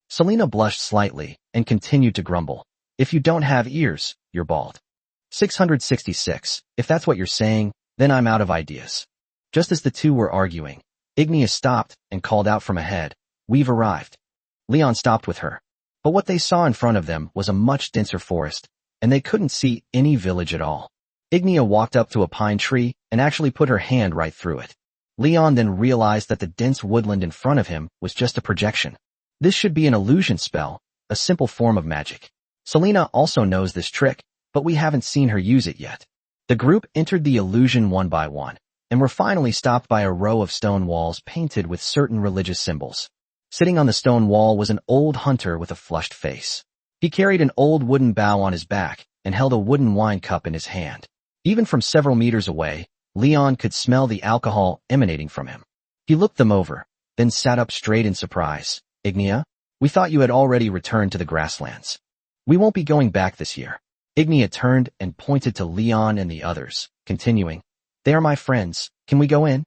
Selena blushed slightly and continued to grumble, If you don't have ears, you're bald. 666. If that's what you're saying, then I'm out of ideas. Just as the two were arguing, Ignia stopped and called out from ahead, We've arrived. Leon stopped with her. But what they saw in front of them was a much denser forest, and they couldn't see any village at all. Ignia walked up to a pine tree and actually put her hand right through it. Leon then realized that the dense woodland in front of him was just a projection. This should be an illusion spell, a simple form of magic. Selena also knows this trick, but we haven't seen her use it yet. The group entered the illusion one by one, and were finally stopped by a row of stone walls painted with certain religious symbols. Sitting on the stone wall was an old hunter with a flushed face. He carried an old wooden bow on his back and held a wooden wine cup in his hand. Even from several meters away, Leon could smell the alcohol emanating from him. He looked them over, then sat up straight in surprise. Ignia, we thought you had already returned to the grasslands. We won't be going back this year. Ignia turned and pointed to Leon and the others, continuing, They are my friends. Can we go in?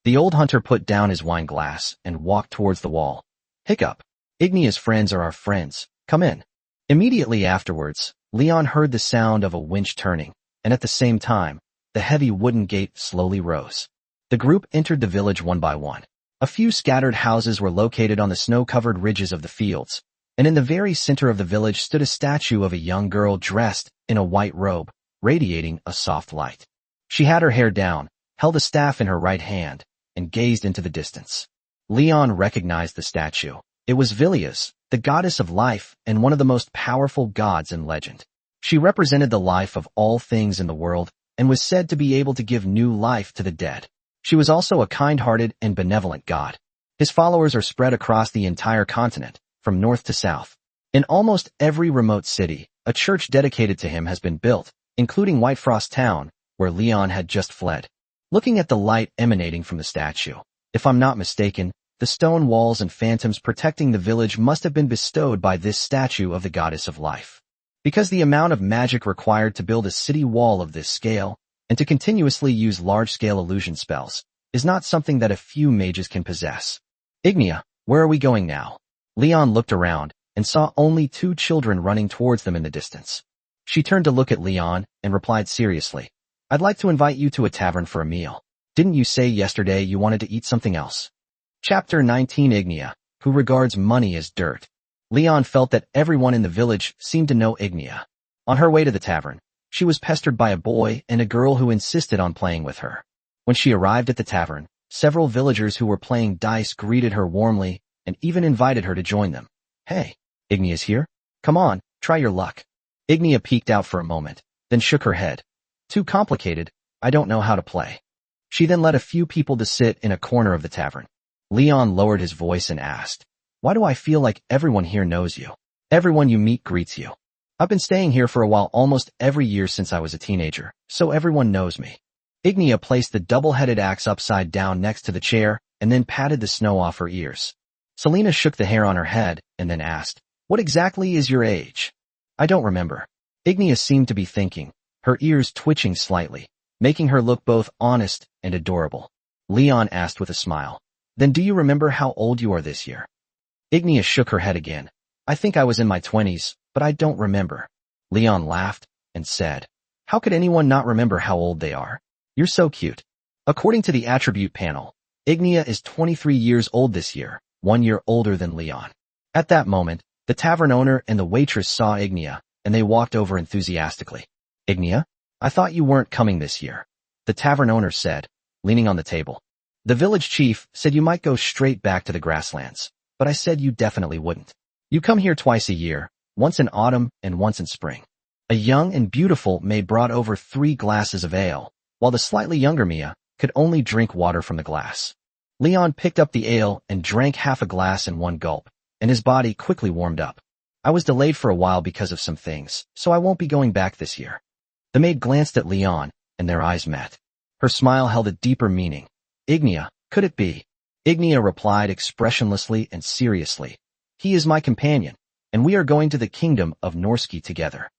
The old hunter put down his wine glass and walked towards the wall. Hiccup. Ignia's friends are our friends. Come in. Immediately afterwards, Leon heard the sound of a winch turning, and at the same time, the heavy wooden gate slowly rose. The group entered the village one by one. A few scattered houses were located on the snow-covered ridges of the fields, and in the very center of the village stood a statue of a young girl dressed in a white robe, radiating a soft light. She had her hair down, held a staff in her right hand, and gazed into the distance. Leon recognized the statue. It was Villias, the goddess of life and one of the most powerful gods in legend. She represented the life of all things in the world and was said to be able to give new life to the dead. She was also a kind-hearted and benevolent god. His followers are spread across the entire continent, from north to south. In almost every remote city, a church dedicated to him has been built, including Whitefrost Town, where Leon had just fled. Looking at the light emanating from the statue, if I'm not mistaken, the stone walls and phantoms protecting the village must have been bestowed by this statue of the goddess of life. Because the amount of magic required to build a city wall of this scale, and to continuously use large-scale illusion spells, is not something that a few mages can possess. Ignia, where are we going now? Leon looked around, and saw only two children running towards them in the distance. She turned to look at Leon, and replied seriously, I'd like to invite you to a tavern for a meal. Didn't you say yesterday you wanted to eat something else? Chapter 19 Ignia, who regards money as dirt. Leon felt that everyone in the village seemed to know Ignia. On her way to the tavern, she was pestered by a boy and a girl who insisted on playing with her. When she arrived at the tavern, several villagers who were playing dice greeted her warmly and even invited her to join them. Hey, Ignia's here? Come on, try your luck. Ignia peeked out for a moment, then shook her head. Too complicated, I don't know how to play. She then led a few people to sit in a corner of the tavern. Leon lowered his voice and asked, Why do I feel like everyone here knows you? Everyone you meet greets you. I've been staying here for a while almost every year since I was a teenager, so everyone knows me. Ignia placed the double-headed axe upside down next to the chair and then patted the snow off her ears. Selena shook the hair on her head and then asked, What exactly is your age? I don't remember. Ignia seemed to be thinking, her ears twitching slightly, making her look both honest and adorable. Leon asked with a smile, Then do you remember how old you are this year? Ignia shook her head again. I think I was in my 20s, but I don't remember. Leon laughed and said, How could anyone not remember how old they are? You're so cute. According to the attribute panel, Ignia is 23 years old this year, 1 year older than Leon. At that moment, the tavern owner and the waitress saw Ignia, and they walked over enthusiastically. Ignia, I thought you weren't coming this year. the tavern owner said, leaning on the table. The village chief said you might go straight back to the grasslands, but I said you definitely wouldn't. You come here twice a year, once in autumn and once in spring. A young and beautiful maid brought over 3 glasses of ale, while the slightly younger Mia could only drink water from the glass. Leon picked up the ale and drank half a glass in one gulp, and his body quickly warmed up. I was delayed for a while because of some things, so I won't be going back this year. The maid glanced at Leon, and their eyes met. Her smile held a deeper meaning. Ignia, could it be? Ignia replied expressionlessly and seriously. He is my companion, and we are going to the kingdom of Norski together.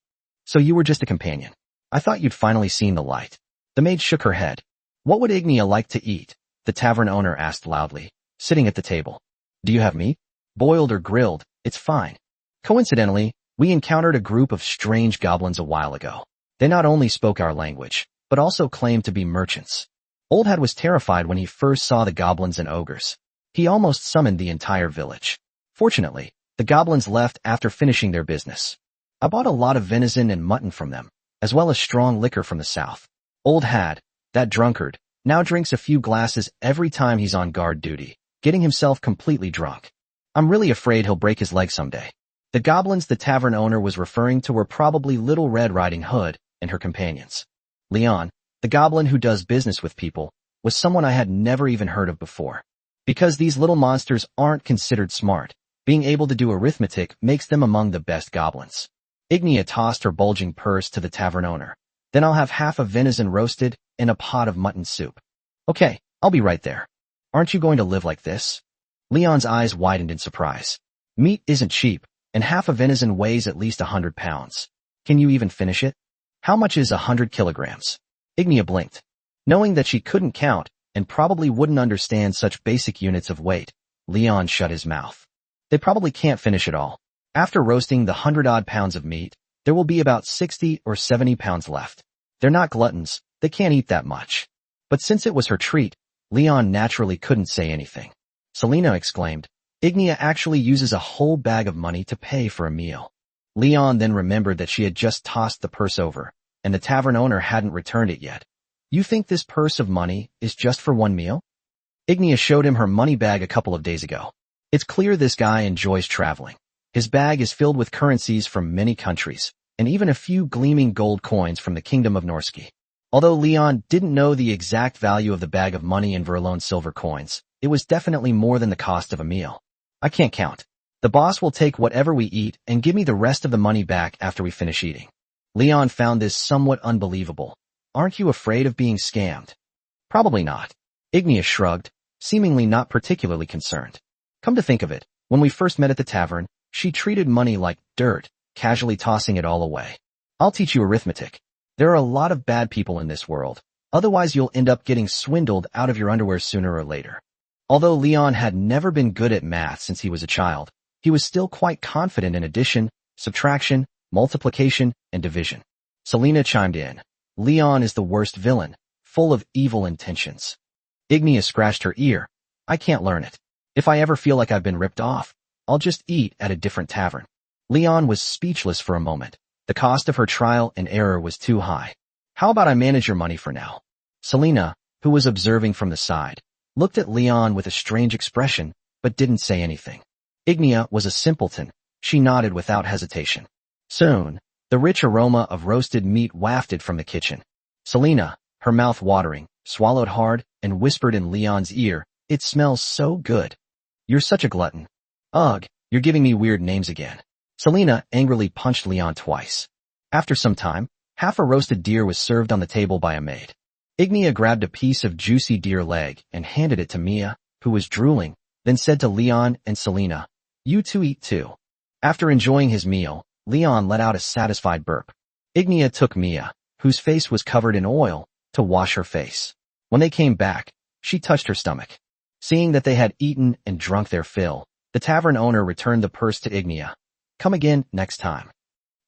So you were just a companion. I thought you'd finally seen the light. The maid shook her head. What would Ignia like to eat? The tavern owner asked loudly, sitting at the table. Do you have meat? Boiled or grilled, it's fine. Coincidentally, we encountered a group of strange goblins a while ago. They not only spoke our language, but also claimed to be merchants. Old Had was terrified when he first saw the goblins and ogres. He almost summoned the entire village. Fortunately, the goblins left after finishing their business. I bought a lot of venison and mutton from them, as well as strong liquor from the south. Old Had, that drunkard, now drinks a few glasses every time he's on guard duty, getting himself completely drunk. I'm really afraid he'll break his leg someday. The goblins the tavern owner was referring to were probably Little Red Riding Hood and her companions. Leon, the goblin who does business with people, was someone I had never even heard of before. Because these little monsters aren't considered smart, being able to do arithmetic makes them among the best goblins. Ignia tossed her bulging purse to the tavern owner. Then I'll have half a venison roasted and a pot of mutton soup. Okay, I'll be right there. Aren't you going to live like this? Leon's eyes widened in surprise. Meat isn't cheap, and half a venison weighs at least 100 pounds. Can you even finish it? How much is 100 kilograms? Ignia blinked. Knowing that she couldn't count and probably wouldn't understand such basic units of weight, Leon shut his mouth. They probably can't finish it all. After roasting the 100-odd pounds of meat, there will be about 60 or 70 pounds left. They're not gluttons, they can't eat that much. But since it was her treat, Leon naturally couldn't say anything. Selena exclaimed, Ignia actually uses a whole bag of money to pay for a meal. Leon then remembered that she had just tossed the purse over, and the tavern owner hadn't returned it yet. You think this purse of money is just for one meal? Ignia showed him her money bag a couple of days ago. It's clear this guy enjoys traveling. His bag is filled with currencies from many countries, and even a few gleaming gold coins from the kingdom of Norski. Although Leon didn't know the exact value of the bag of money in Verlone silver coins, it was definitely more than the cost of a meal. I can't count. The boss will take whatever we eat and give me the rest of the money back after we finish eating. Leon found this somewhat unbelievable. Aren't you afraid of being scammed? Probably not. Ignia shrugged, seemingly not particularly concerned. Come to think of it, when we first met at the tavern, she treated money like dirt, casually tossing it all away. I'll teach you arithmetic. There are a lot of bad people in this world, otherwise you'll end up getting swindled out of your underwear sooner or later. Although Leon had never been good at math since he was a child, he was still quite confident in addition, subtraction, multiplication, and division. Selena chimed in. Leon is the worst villain, full of evil intentions. Ignia scratched her ear. I can't learn it. If I ever feel like I've been ripped off, I'll just eat at a different tavern. Leon was speechless for a moment. The cost of her trial and error was too high. How about I manage your money for now? Selena, who was observing from the side, looked at Leon with a strange expression, but didn't say anything. Ignia was a simpleton. She nodded without hesitation. Soon, the rich aroma of roasted meat wafted from the kitchen. Selena, her mouth watering, swallowed hard and whispered in Leon's ear, It smells so good. You're such a glutton. Ugh, you're giving me weird names again. Selena angrily punched Leon twice. After some time, half a roasted deer was served on the table by a maid. Ignia grabbed a piece of juicy deer leg and handed it to Mia, who was drooling, then said to Leon and Selena, You two eat too. After enjoying his meal, Leon let out a satisfied burp. Ignia took Mia, whose face was covered in oil, to wash her face. When they came back, she touched her stomach. Seeing that they had eaten and drunk their fill, the tavern owner returned the purse to Ignia. Come again next time.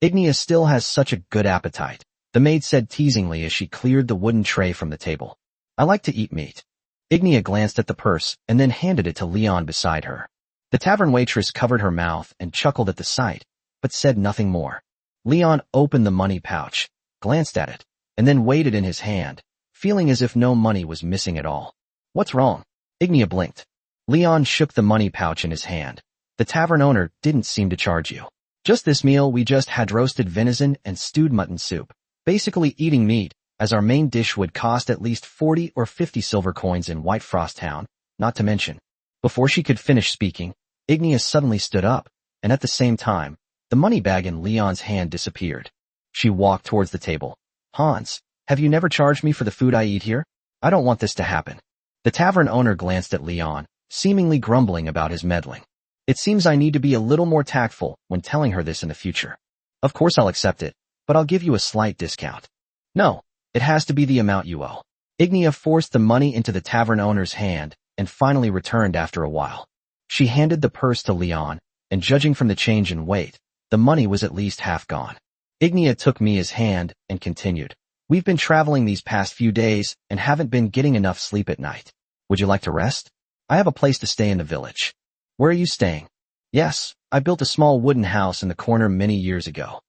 Ignia still has such a good appetite, the maid said teasingly as she cleared the wooden tray from the table. I like to eat meat. Ignia glanced at the purse and then handed it to Leon beside her. The tavern waitress covered her mouth and chuckled at the sight, but said nothing more. Leon opened the money pouch, glanced at it, and then weighed it in his hand, feeling as if no money was missing at all. What's wrong? Ignia blinked. Leon shook the money pouch in his hand. The tavern owner didn't seem to charge you. Just this meal, we just had roasted venison and stewed mutton soup. Basically eating meat, as our main dish would cost at least 40 or 50 silver coins in White Frost Town, not to mention. Before she could finish speaking, Ignia suddenly stood up, and at the same time, the money bag in Leon's hand disappeared. She walked towards the table. Hans, have you never charged me for the food I eat here? I don't want this to happen. The tavern owner glanced at Leon, seemingly grumbling about his meddling. It seems I need to be a little more tactful when telling her this in the future. Of course I'll accept it, but I'll give you a slight discount. No, it has to be the amount you owe. Ignia forced the money into the tavern owner's hand and finally returned after a while. She handed the purse to Leon, and judging from the change in weight, the money was at least half gone. Ignia took Mia's hand and continued. We've been traveling these past few days and haven't been getting enough sleep at night. Would you like to rest? I have a place to stay in the village. Where are you staying? Yes, I built a small wooden house in the corner many years ago.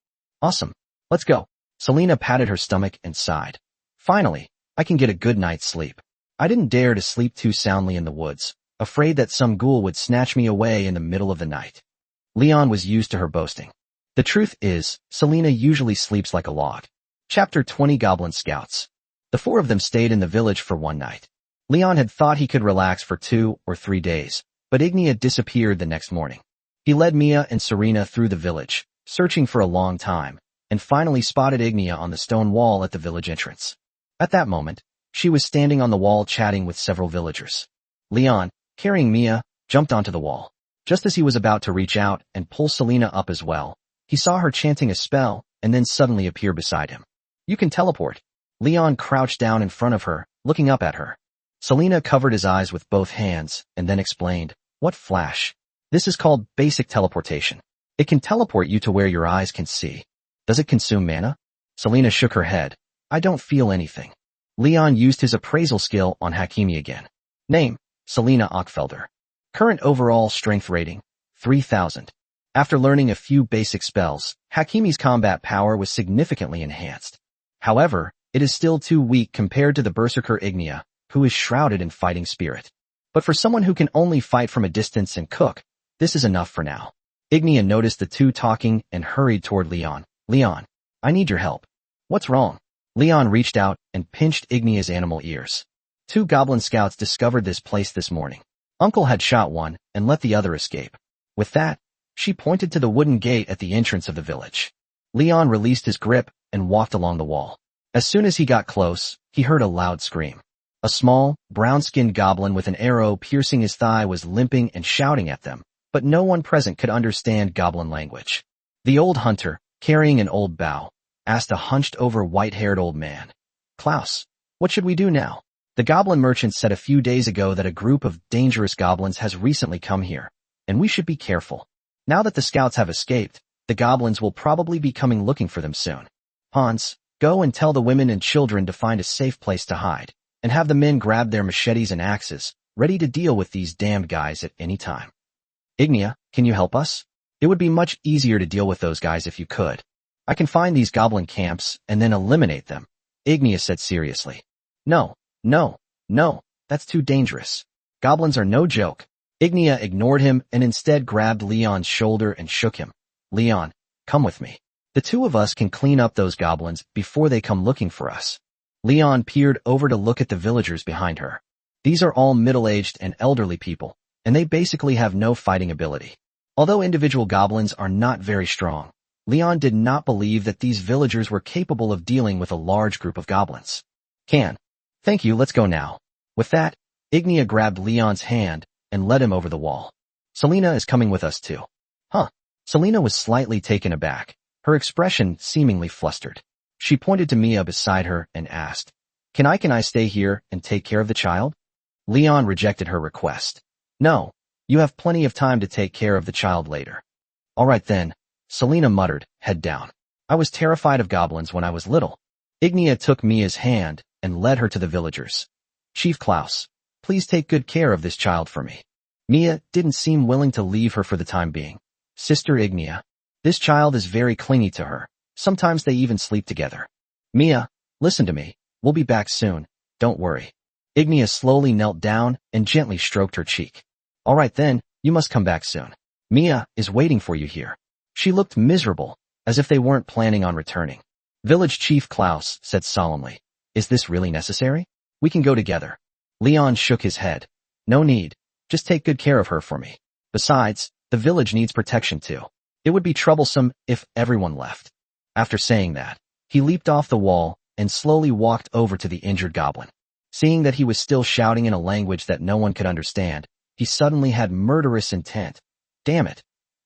Awesome. Let's go. Selena patted her stomach and sighed. Finally, I can get a good night's sleep. I didn't dare to sleep too soundly in the woods, afraid that some ghoul would snatch me away in the middle of the night. Leon was used to her boasting. The truth is, Selena usually sleeps like a log. Chapter 20 Goblin Scouts. The four of them stayed in the village for one night. Leon had thought he could relax for 2 or 3 days, but Ignia disappeared the next morning. He led Mia and Serena through the village, searching for a long time, and finally spotted Ignia on the stone wall at the village entrance. At that moment, she was standing on the wall chatting with several villagers. Leon, carrying Mia, jumped onto the wall. Just as he was about to reach out and pull Selena up as well, he saw her chanting a spell and then suddenly appear beside him. You can teleport. Leon crouched down in front of her, looking up at her. Selena covered his eyes with both hands and then explained, What flash? This is called basic teleportation. It can teleport you to where your eyes can see. Does it consume mana? Selena shook her head. I don't feel anything. Leon used his appraisal skill on Hakimi again. Name, Selena Ockfelder. Current overall strength rating, 3000. After learning a few basic spells, Hakimi's combat power was significantly enhanced. However, it is still too weak compared to the berserker Ignia, who is shrouded in fighting spirit. But for someone who can only fight from a distance and cook, this is enough for now. Ignia noticed the two talking and hurried toward Leon. Leon, I need your help. What's wrong? Leon reached out and pinched Ignia's animal ears. 2 goblin scouts discovered this place this morning. Uncle had shot one and let the other escape. With that, she pointed to the wooden gate at the entrance of the village. Leon released his grip and walked along the wall. As soon as he got close, he heard a loud scream. A small, brown-skinned goblin with an arrow piercing his thigh was limping and shouting at them, but no one present could understand goblin language. The old hunter, carrying an old bow, asked a hunched-over white-haired old man. Klaus, what should we do now? The goblin merchant said a few days ago that a group of dangerous goblins has recently come here, and we should be careful. Now that the scouts have escaped, the goblins will probably be coming looking for them soon. Hans, go and tell the women and children to find a safe place to hide, and have the men grab their machetes and axes, ready to deal with these damned guys at any time. Ignia, can you help us? It would be much easier to deal with those guys if you could. I can find these goblin camps and then eliminate them, Ignia said seriously. No, that's too dangerous. Goblins are no joke. Ignia ignored him and instead grabbed Leon's shoulder and shook him. Leon, come with me. The two of us can clean up those goblins before they come looking for us. Leon peered over to look at the villagers behind her. These are all middle-aged and elderly people, and they basically have no fighting ability. Although individual goblins are not very strong, Leon did not believe that these villagers were capable of dealing with a large group of goblins. Thank you, let's go now. With that, Ignia grabbed Leon's hand and led him over the wall. Selena is coming with us too. Huh? Selena was slightly taken aback, her expression seemingly flustered. She pointed to Mia beside her and asked, Can I stay here and take care of the child? Leon rejected her request. No, you have plenty of time to take care of the child later. All right then, Selena muttered, head down. I was terrified of goblins when I was little. Ignia took Mia's hand and led her to the villagers. Chief Klaus, please take good care of this child for me. Mia didn't seem willing to leave her for the time being. Sister Ignia, this child is very clingy to her. Sometimes they even sleep together. Mia, listen to me. We'll be back soon, Don't worry. Ignia slowly knelt down and gently stroked her cheek. All right then, you must come back soon. Mia is waiting for you here. She looked miserable, as if they weren't planning on returning. Village Chief Klaus said solemnly, Is this really necessary? We can go together. Leon shook his head. No need. Just take good care of her for me. Besides, the village needs protection too. It would be troublesome if everyone left. After saying that, he leaped off the wall and slowly walked over to the injured goblin. Seeing that he was still shouting in a language that no one could understand, he suddenly had murderous intent. Damn it.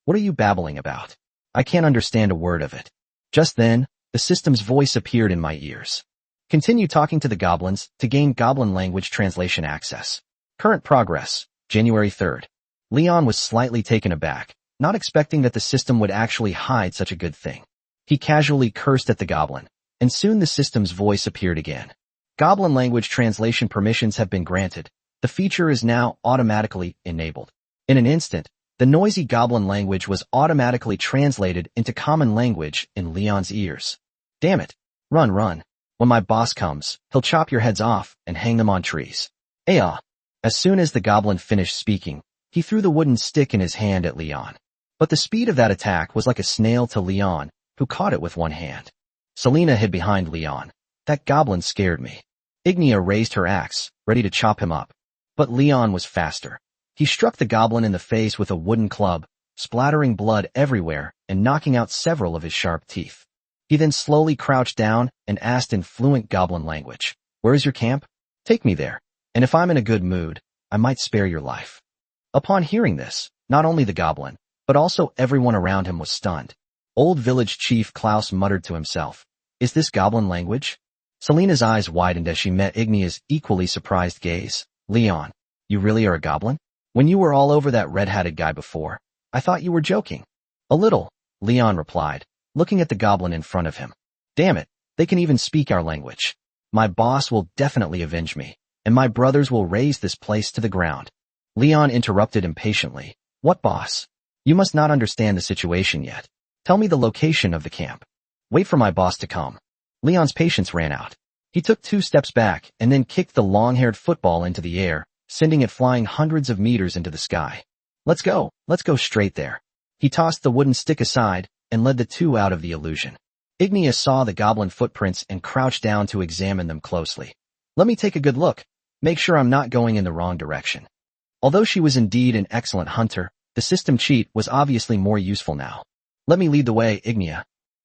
What are you babbling about? I can't understand a word of it. Just then, the system's voice appeared in my ears. Continue talking to the goblins to gain goblin language translation access. Current progress, January 3rd. Leon was slightly taken aback, not expecting that the system would actually hide such a good thing. He casually cursed at the goblin, and soon the system's voice appeared again. Goblin language translation permissions have been granted. The feature is now automatically enabled. In an instant, the noisy goblin language was automatically translated into common language in Leon's ears. Damn it. Run, run. When my boss comes, he'll chop your heads off and hang them on trees. Ayah. As soon as the goblin finished speaking, he threw the wooden stick in his hand at Leon. But the speed of that attack was like a snail to Leon, who caught it with one hand. Selena hid behind Leon. That goblin scared me. Ignia raised her axe, ready to chop him up. But Leon was faster. He struck the goblin in the face with a wooden club, splattering blood everywhere and knocking out several of his sharp teeth. He then slowly crouched down and asked in fluent goblin language, Where is your camp? Take me there, and if I'm in a good mood, I might spare your life. Upon hearing this, not only the goblin, but also everyone around him was stunned. Old village chief Klaus muttered to himself, Is this goblin language? Selena's eyes widened as she met Ignia's equally surprised gaze. Leon, you really are a goblin? When you were all over that red-hatted guy before, I thought you were joking. A little, Leon replied, looking at the goblin in front of him. Damn it, they can even speak our language. My boss will definitely avenge me, and my brothers will raze this place to the ground. Leon interrupted impatiently. What boss? You must not understand the situation yet. Tell me the location of the camp. Wait for my boss to come. Leon's patience ran out. He took 2 steps back and then kicked the long-haired football into the air, sending it flying hundreds of meters into the sky. Let's go straight there. He tossed the wooden stick aside and led the two out of the illusion. Ignia saw the goblin footprints and crouched down to examine them closely. Let me take a good look. Make sure I'm not going in the wrong direction. Although she was indeed an excellent hunter, the system cheat was obviously more useful now. Let me lead the way, Ignia.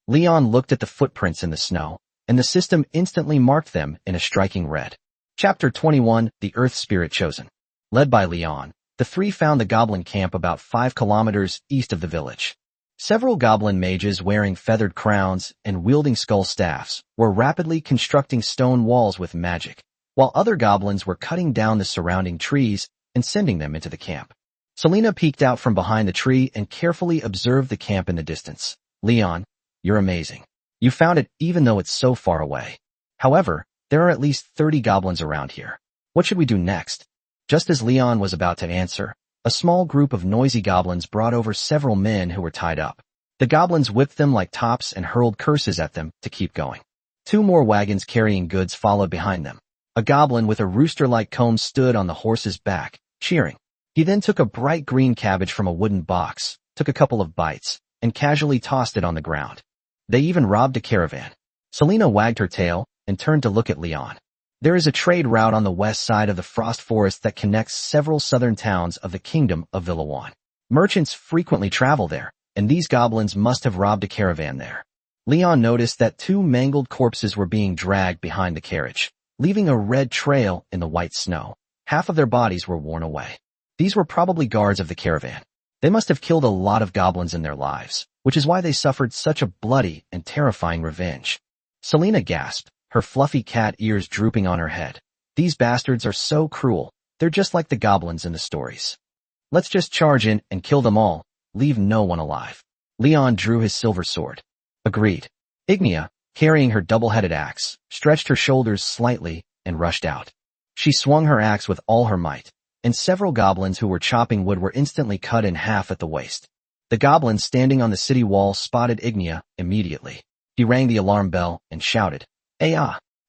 Leon looked at the footprints in the snow, and the system instantly marked them in a striking red. Chapter 21, The Earth Spirit Chosen. Led by Leon, the three found the goblin camp about 5 kilometers east of the village. Several goblin mages wearing feathered crowns and wielding skull staffs were rapidly constructing stone walls with magic, while other goblins were cutting down the surrounding trees and sending them into the camp. Selena peeked out from behind the tree and carefully observed the camp in the distance. Leon, you're amazing. You found it even though it's so far away. However, there are at least 30 goblins around here. What should we do next? Just as Leon was about to answer, a small group of noisy goblins brought over several men who were tied up. The goblins whipped them like tops and hurled curses at them to keep going. 2 more wagons carrying goods followed behind them. A goblin with a rooster-like comb stood on the horse's back, cheering. He then took a bright green cabbage from a wooden box, took a couple of bites, and casually tossed it on the ground. They even robbed a caravan. Selena wagged her tail and turned to look at Leon. There is a trade route on the west side of the Frost Forest that connects several southern towns of the Kingdom of Villawan. Merchants frequently travel there, and these goblins must have robbed a caravan there. Leon noticed that 2 mangled corpses were being dragged behind the carriage, leaving a red trail in the white snow. Half of their bodies were worn away. These were probably guards of the caravan. They must have killed a lot of goblins in their lives, which is why they suffered such a bloody and terrifying revenge. Selena gasped, her fluffy cat ears drooping on her head. These bastards are so cruel. They're just like the goblins in the stories. Let's just charge in and kill them all, leave no one alive. Leon drew his silver sword. Agreed. Ignia, carrying her double-headed axe, stretched her shoulders slightly and rushed out. She swung her axe with all her might, and several goblins who were chopping wood were instantly cut in half at the waist. The goblin standing on the city wall spotted Ignia immediately. He rang the alarm bell and shouted, "Hey,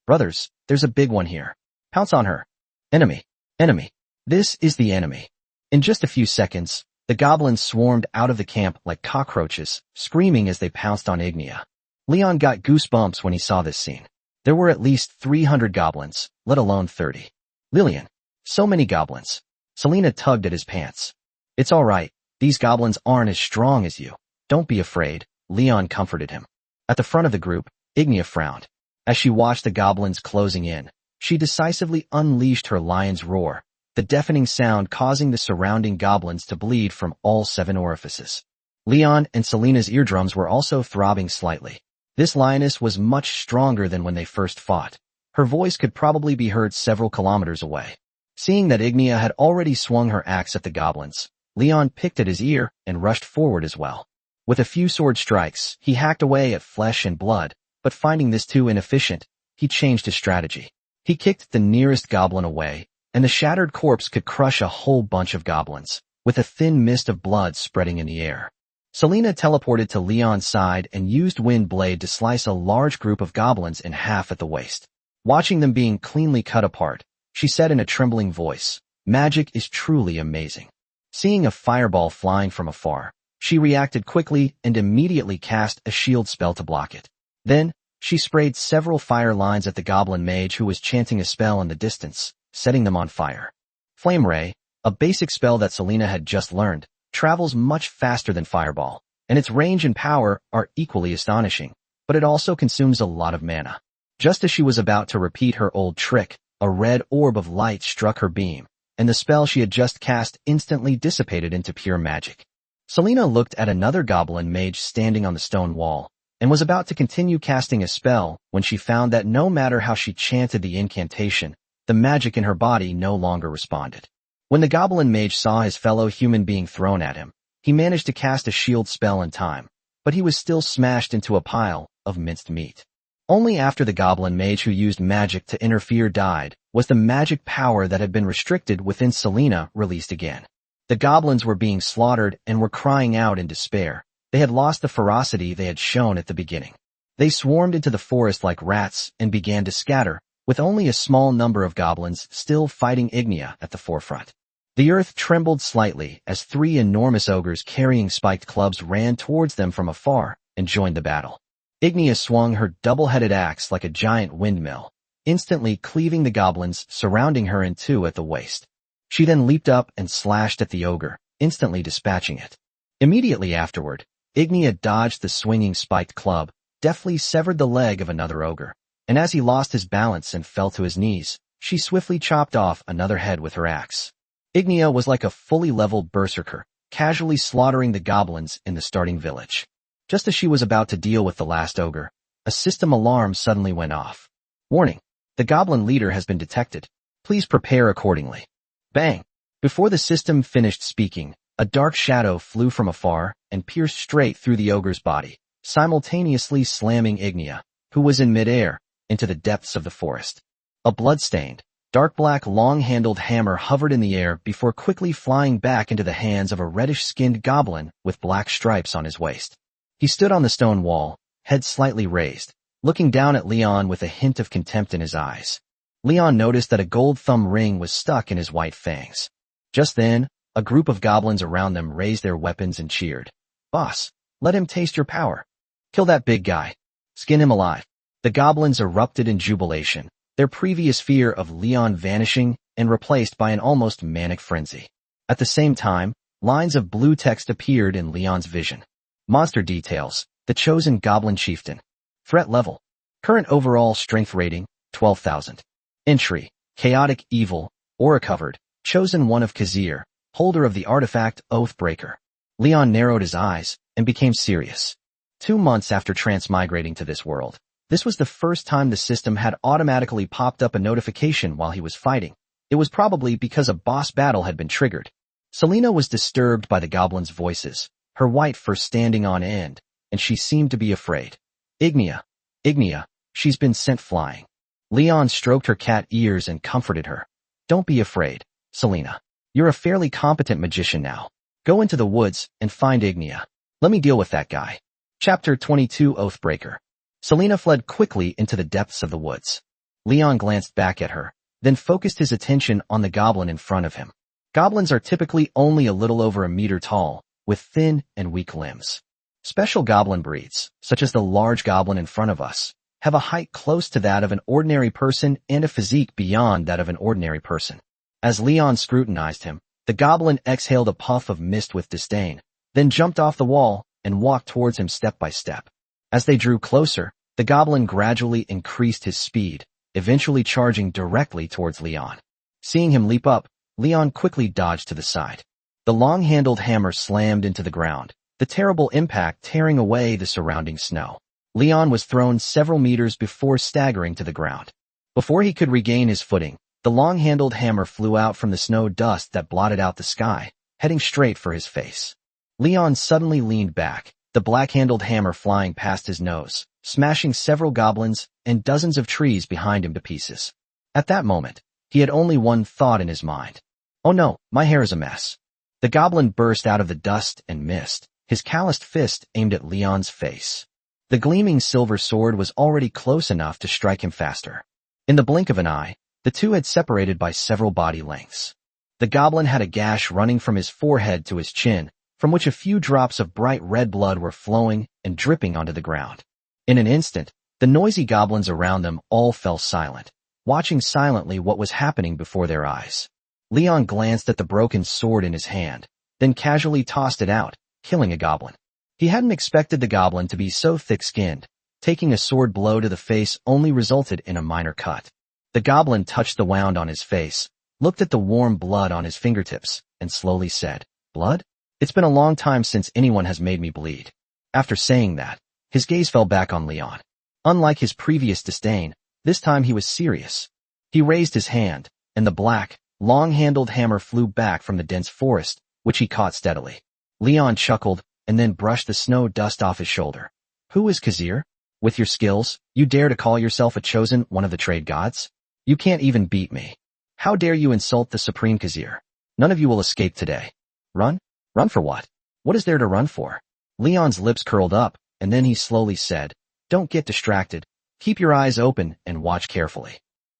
brothers, there's a big one here. Pounce on her. Enemy. Enemy. This is the enemy. In just a few seconds, the goblins swarmed out of the camp like cockroaches, screaming as they pounced on Ignia. Leon got goosebumps when he saw this scene. There were at least 300 goblins, let alone 30. Lillian. So many goblins. Selena tugged at his pants. It's all right. These goblins aren't as strong as you. Don't be afraid, Leon comforted him. At the front of the group, Ignia frowned. As she watched the goblins closing in, she decisively unleashed her lion's roar, the deafening sound causing the surrounding goblins to bleed from all 7 orifices. Leon and Selena's eardrums were also throbbing slightly. This lioness was much stronger than when they first fought. Her voice could probably be heard several kilometers away. Seeing that Ignia had already swung her axe at the goblins, Leon picked at his ear and rushed forward as well. With a few sword strikes, he hacked away at flesh and blood, but finding this too inefficient, he changed his strategy. He kicked the nearest goblin away, and the shattered corpse could crush a whole bunch of goblins, with a thin mist of blood spreading in the air. Selena teleported to Leon's side and used Wind Blade to slice a large group of goblins in half at the waist. Watching them being cleanly cut apart, she said in a trembling voice, "Magic is truly amazing." Seeing a fireball flying from afar, she reacted quickly and immediately cast a shield spell to block it. Then, she sprayed several fire lines at the goblin mage who was chanting a spell in the distance, setting them on fire. Flame Ray, a basic spell that Selena had just learned, travels much faster than Fireball, and its range and power are equally astonishing, but it also consumes a lot of mana. Just as she was about to repeat her old trick, a red orb of light struck her beam, and the spell she had just cast instantly dissipated into pure magic. Selena looked at another goblin mage standing on the stone wall, and was about to continue casting a spell when she found that no matter how she chanted the incantation, the magic in her body no longer responded. When the goblin mage saw his fellow human being thrown at him, he managed to cast a shield spell in time, but he was still smashed into a pile of minced meat. Only after the goblin mage who used magic to interfere died was the magic power that had been restricted within Selena released again. The goblins were being slaughtered and were crying out in despair. They had lost the ferocity they had shown at the beginning. They swarmed into the forest like rats and began to scatter, with only a small number of goblins still fighting Ignia at the forefront. The earth trembled slightly as 3 enormous ogres carrying spiked clubs ran towards them from afar and joined the battle. Ignia swung her double-headed axe like a giant windmill, instantly cleaving the goblins surrounding her in 2 at the waist. She then leaped up and slashed at the ogre, instantly dispatching it. Immediately afterward, Ignia dodged the swinging spiked club, deftly severed the leg of another ogre, and as he lost his balance and fell to his knees, she swiftly chopped off another head with her axe. Ignia was like a fully leveled berserker, casually slaughtering the goblins in the starting village. Just as she was about to deal with the last ogre, a system alarm suddenly went off. Warning: the goblin leader has been detected. Please prepare accordingly. Bang! Before the system finished speaking, a dark shadow flew from afar and pierced straight through the ogre's body, simultaneously slamming Ignia, who was in midair, into the depths of the forest. A blood-stained, dark black long-handled hammer hovered in the air before quickly flying back into the hands of a reddish-skinned goblin with black stripes on his waist. He stood on the stone wall, head slightly raised, looking down at Leon with a hint of contempt in his eyes. Leon noticed that a gold thumb ring was stuck in his white fangs. Just then, a group of goblins around them raised their weapons and cheered. "Boss, let him taste your power. Kill that big guy. Skin him alive." The goblins erupted in jubilation, their previous fear of Leon vanishing and replaced by an almost manic frenzy. At the same time, lines of blue text appeared in Leon's vision. Monster details: the chosen goblin chieftain. Threat level: current overall strength rating, 12,000. Entry: chaotic evil, aura covered, chosen one of Khazir, holder of the artifact Oathbreaker. Leon narrowed his eyes and became serious. 2 months after transmigrating to this world, this was the first time the system had automatically popped up a notification while he was fighting. It was probably because a boss battle had been triggered. Selena was disturbed by the goblins' voices, her white fur standing on end, and she seemed to be afraid. Ignia, she's been sent flying." Leon stroked her cat ears and comforted her. "Don't be afraid, Selena. You're a fairly competent magician now. Go into the woods and find Ignia. Let me deal with that guy." Chapter 22: Oathbreaker. Selena fled quickly into the depths of the woods. Leon glanced back at her, then focused his attention on the goblin in front of him. Goblins are typically only a little over a meter tall, with thin and weak limbs. Special goblin breeds, such as the large goblin in front of us, have a height close to that of an ordinary person and a physique beyond that of an ordinary person. As Leon scrutinized him, the goblin exhaled a puff of mist with disdain, then jumped off the wall and walked towards him step by step. As they drew closer, the goblin gradually increased his speed, eventually charging directly towards Leon. Seeing him leap up, Leon quickly dodged to the side. The long-handled hammer slammed into the ground, the terrible impact tearing away the surrounding snow. Leon was thrown several meters before staggering to the ground. Before he could regain his footing, the long-handled hammer flew out from the snow dust that blotted out the sky, heading straight for his face. Leon suddenly leaned back, the black-handled hammer flying past his nose, smashing several goblins and dozens of trees behind him to pieces. At that moment, he had only one thought in his mind. Oh no, my hair is a mess. The goblin burst out of the dust and mist, his calloused fist aimed at Leon's face. The gleaming silver sword was already close enough to strike him faster. In the blink of an eye, the two had separated by several body lengths. The goblin had a gash running from his forehead to his chin, from which a few drops of bright red blood were flowing and dripping onto the ground. In an instant, the noisy goblins around them all fell silent, watching silently what was happening before their eyes. Leon glanced at the broken sword in his hand, then casually tossed it out, killing a goblin. He hadn't expected the goblin to be so thick-skinned. Taking a sword blow to the face only resulted in a minor cut. The goblin touched the wound on his face, looked at the warm blood on his fingertips, and slowly said, "Blood? It's been a long time since anyone has made me bleed." After saying that, his gaze fell back on Leon. Unlike his previous disdain, this time he was serious. He raised his hand, and the black, long-handled hammer flew back from the dense forest, which he caught steadily. Leon chuckled, and then brushed the snow dust off his shoulder. "Who is Khazir? With your skills, you dare to call yourself a chosen one of the trade gods? You can't even beat me. How dare you insult the supreme Khazir? None of you will escape today. Run? Run for what? What is there to run for?" Leon's lips curled up, and then he slowly said, "Don't get distracted. Keep your eyes open and watch carefully."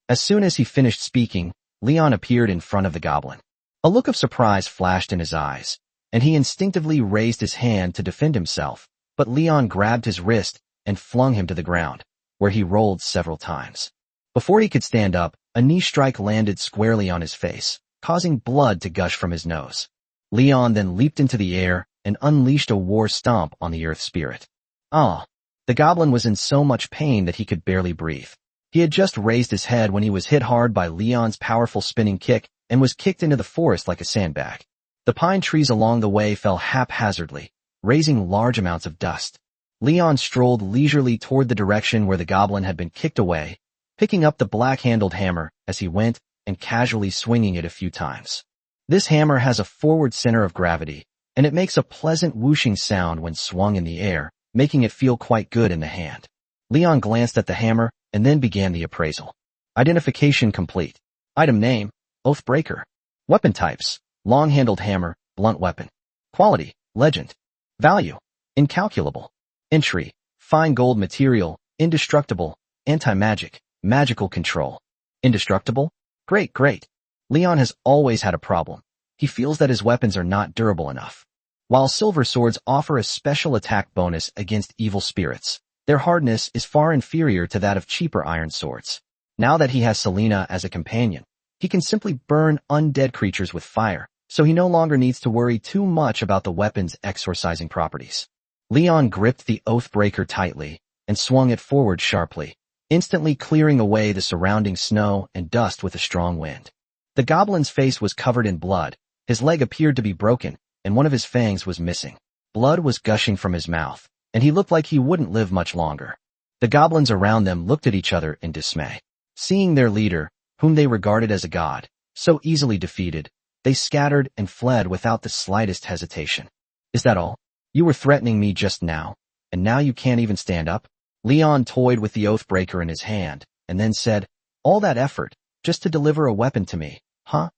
As soon as he finished speaking, Leon appeared in front of the goblin. A look of surprise flashed in his eyes, and he instinctively raised his hand to defend himself, but Leon grabbed his wrist and flung him to the ground, where he rolled several times. Before he could stand up, a knee strike landed squarely on his face, causing blood to gush from his nose. Leon then leaped into the air and unleashed a war stomp on the earth spirit. Ah! The goblin was in so much pain that he could barely breathe. He had just raised his head when he was hit hard by Leon's powerful spinning kick and was kicked into the forest like a sandbag. The pine trees along the way fell haphazardly, raising large amounts of dust. Leon strolled leisurely toward the direction where the goblin had been kicked away, picking up the black-handled hammer as he went and casually swinging it a few times. This hammer has a forward center of gravity, and it makes a pleasant whooshing sound when swung in the air, making it feel quite good in the hand. Leon glanced at the hammer and then began the appraisal. Identification complete. Item name, Oathbreaker. Weapon types, long-handled hammer, blunt weapon. Quality, legend. Value, incalculable. Entry, fine gold material, indestructible, anti-magic, magical control. Indestructible? Great, great. Leon has always had a problem. He feels that his weapons are not durable enough. While silver swords offer a special attack bonus against evil spirits, their hardness is far inferior to that of cheaper iron swords. Now that he has Selena as a companion, he can simply burn undead creatures with fire, so he no longer needs to worry too much about the weapon's exorcising properties. Leon gripped the Oathbreaker tightly and swung it forward sharply, instantly clearing away the surrounding snow and dust with a strong wind. The goblin's face was covered in blood, his leg appeared to be broken, and one of his fangs was missing. Blood was gushing from his mouth, and he looked like he wouldn't live much longer. The goblins around them looked at each other in dismay. Seeing their leader, whom they regarded as a god, so easily defeated, they scattered and fled without the slightest hesitation. "Is that all? You were threatening me just now, and now you can't even stand up?" Leon toyed with the Oathbreaker in his hand, and then said, "All that effort, just to deliver a weapon to me, huh?"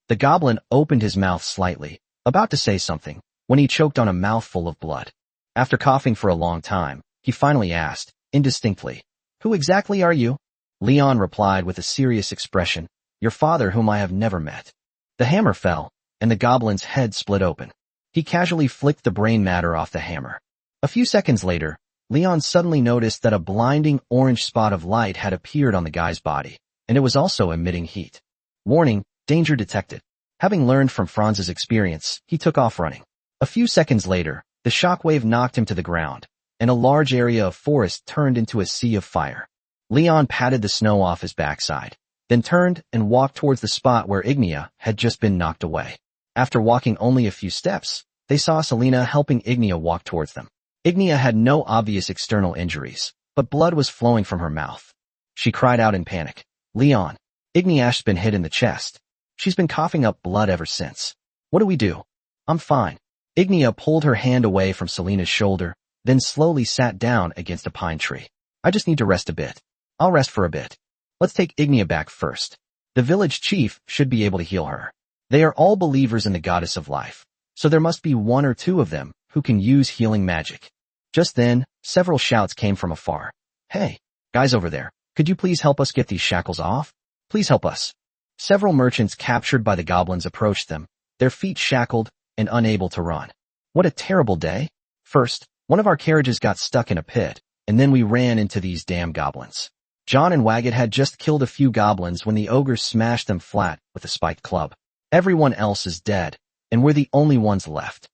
The goblin opened his mouth slightly, about to say something, when he choked on a mouthful of blood. After coughing for a long time, he finally asked, indistinctly, "Who exactly are you?" Leon replied with a serious expression, Your father whom I have never met." The hammer fell, and the goblin's head split open. He casually flicked the brain matter off the hammer. A few seconds later, Leon suddenly noticed that a blinding orange spot of light had appeared on the guy's body, and it was also emitting heat. Warning, danger detected. Having learned from Franz's experience, he took off running. A few seconds later, the shockwave knocked him to the ground, and a large area of forest turned into a sea of fire. Leon patted the snow off his backside, then turned and walked towards the spot where Ignia had just been knocked away. After walking only a few steps, they saw Selena helping Ignia walk towards them. Ignia had no obvious external injuries, but blood was flowing from her mouth. She cried out in panic, "Leon, Ignia's been hit in the chest. She's been coughing up blood ever since. What do we do?" "I'm fine." Ignia pulled her hand away from Selena's shoulder, then slowly sat down against a pine tree. "I just need to rest a bit." "I'll rest for a bit. Let's take Ignia back first. The village chief should be able to heal her. They are all believers in the goddess of life, so there must be one or two of them who can use healing magic." Just then, several shouts came from afar. "Hey, guys over there, could you please help us get these shackles off? Please help us." Several merchants captured by the goblins approached them, their feet shackled and unable to run. "What a terrible day. First, one of our carriages got stuck in a pit, and then we ran into these damn goblins. John and Waggett had just killed a few goblins when the ogre smashed them flat with a spiked club. Everyone else is dead, and we're the only ones left."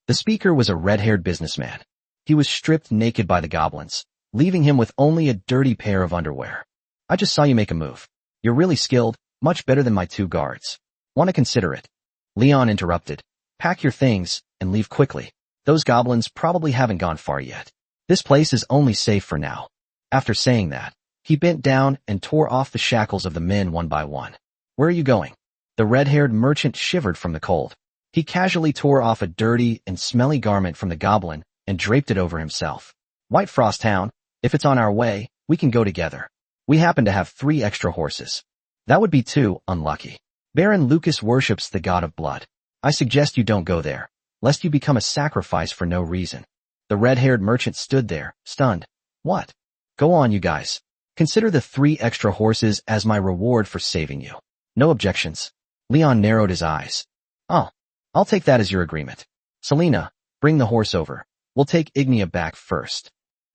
The speaker was a red-haired businessman. He was stripped naked by the goblins, leaving him with only a dirty pair of underwear. "I just saw you make a move. You're really skilled, much better than my two guards. Want to consider it?" Leon interrupted. "Pack your things and leave quickly. Those goblins probably haven't gone far yet. This place is only safe for now." After saying that, he bent down and tore off the shackles of the men one by one. "Where are you going?" The red-haired merchant shivered from the cold. He casually tore off a dirty and smelly garment from the goblin and draped it over himself. "White Frost Town, if it's on our way, we can go together. We happen to have 3 extra horses." "That would be too unlucky. Baron Lucas worships the god of blood. I suggest you don't go there, lest you become a sacrifice for no reason." The red-haired merchant stood there, stunned. "What?" "Go on, you guys. Consider the 3 extra horses as my reward for saving you." "No objections." Leon narrowed his eyes. "Oh, I'll take that as your agreement. Selena, bring the horse over. We'll take Ignia back first."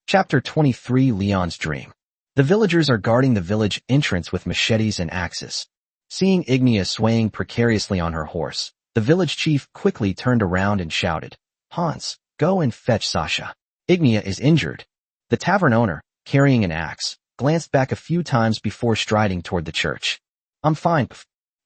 Chapter 23, Leon's Dream. The villagers are guarding the village entrance with machetes and axes. Seeing Ignia swaying precariously on her horse, the village chief quickly turned around and shouted, "Hans, go and fetch Sasha. Ignia is injured." The tavern owner, carrying an axe, glanced back a few times before striding toward the church. "I'm fine."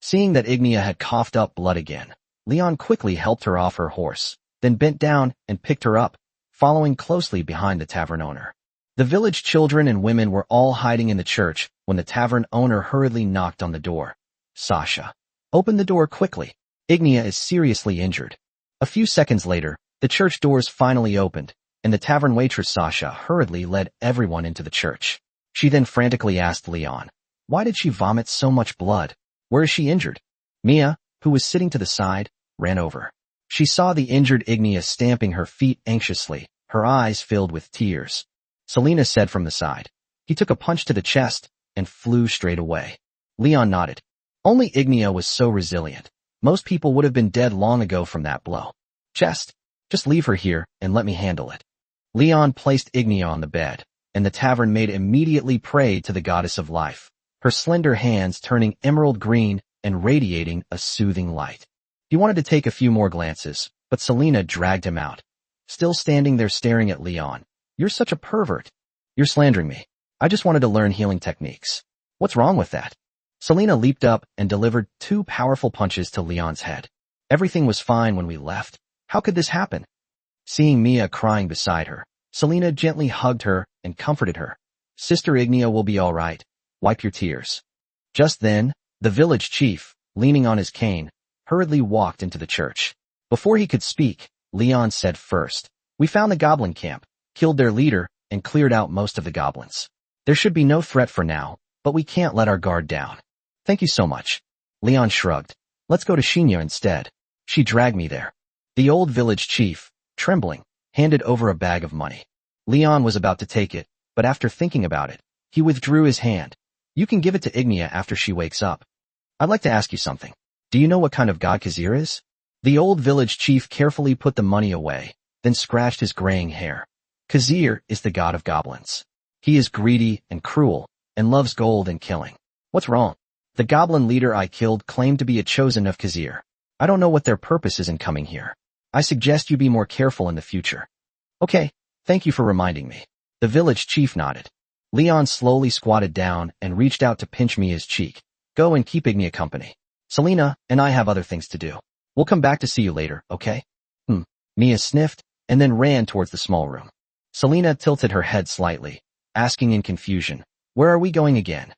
Seeing that Ignia had coughed up blood again, Leon quickly helped her off her horse, then bent down and picked her up, following closely behind the tavern owner. The village children and women were all hiding in the church when the tavern owner hurriedly knocked on the door. "Sasha, open the door quickly. Ignia is seriously injured." A few seconds later, the church doors finally opened, and the tavern waitress Sasha hurriedly led everyone into the church. She then frantically asked Leon, "Why did she vomit so much blood? Where is she injured?" Mia, who was sitting to the side, ran over. She saw the injured Ignia stamping her feet anxiously, her eyes filled with tears. Selena said from the side, "He took a punch to the chest and flew straight away." Leon nodded. Only Ignia was so resilient. Most people would have been dead long ago from that blow. "Chest, just leave her here and let me handle it." Leon placed Ignia on the bed, and the tavern maid immediately prayed to the goddess of life, her slender hands turning emerald green and radiating a soothing light. He wanted to take a few more glances, but Selena dragged him out. Still standing there staring at Leon. "You're such a pervert. You're slandering me. I just wanted to learn healing techniques. What's wrong with that?" Selena leaped up and delivered 2 powerful punches to Leon's head. "Everything was fine when we left. How could this happen?" Seeing Mia crying beside her, Selena gently hugged her and comforted her. "Sister Ignia will be all right. Wipe your tears." Just then, the village chief, leaning on his cane, hurriedly walked into the church. Before he could speak, Leon said first, "We found the goblin camp, killed their leader, and cleared out most of the goblins. There should be no threat for now, but we can't let our guard down." "Thank you so much." Leon shrugged. "Let's go to Shinya instead. She dragged me there." The old village chief, trembling, handed over a bag of money. Leon was about to take it, but after thinking about it, he withdrew his hand. "You can give it to Ignia after she wakes up." I'd like to ask you something. Do you know what kind of god Khazir is? The old village chief carefully put the money away, then scratched his graying hair. Khazir is the god of goblins. He is greedy and cruel, and loves gold and killing. What's wrong? The goblin leader I killed claimed to be a chosen of Khazir. I don't know what their purpose is in coming here. I suggest you be more careful in the future. Okay, thank you for reminding me. The village chief nodded. Leon slowly squatted down and reached out to pinch Mia's cheek. Go and keep Ignia company. Selena and I have other things to do. We'll come back to see you later, okay? Mia sniffed and then ran towards the small room. Selena tilted her head slightly, asking in confusion, where are we going again?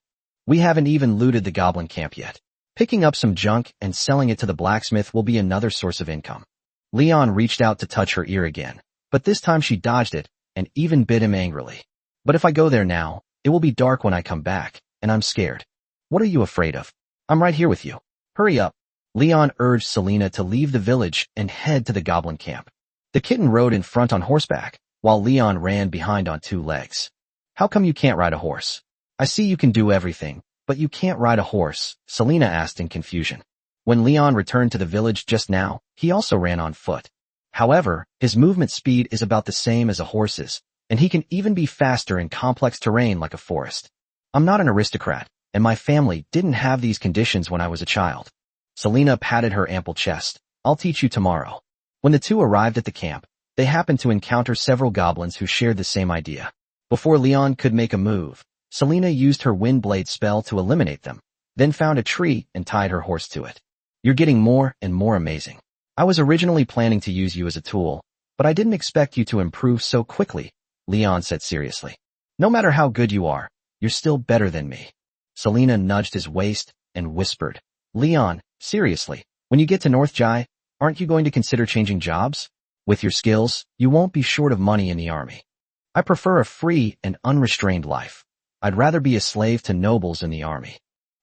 We haven't even looted the goblin camp yet. Picking up some junk and selling it to the blacksmith will be another source of income. Leon reached out to touch her ear again, but this time she dodged it and even bit him angrily. But if I go there now, it will be dark when I come back, and I'm scared. What are you afraid of? I'm right here with you. Hurry up. Leon urged Selena to leave the village and head to the goblin camp. The kitten rode in front on horseback, while Leon ran behind on 2 legs. How come you can't ride a horse? I see you can do everything, but you can't ride a horse, Selena asked in confusion. When Leon returned to the village just now, he also ran on foot. However, his movement speed is about the same as a horse's, and he can even be faster in complex terrain like a forest. I'm not an aristocrat, and my family didn't have these conditions when I was a child. Selena patted her ample chest. I'll teach you tomorrow. When the two arrived at the camp, they happened to encounter several goblins who shared the same idea. Before Leon could make a move, Selena used her Windblade spell to eliminate them, then found a tree and tied her horse to it. You're getting more and more amazing. I was originally planning to use you as a tool, but I didn't expect you to improve so quickly, Leon said seriously. No matter how good you are, you're still better than me. Selena nudged his waist and whispered, Leon, seriously, when you get to North Jai, aren't you going to consider changing jobs? With your skills, you won't be short of money in the army. I prefer a free and unrestrained life. I'd rather be a slave to nobles in the army.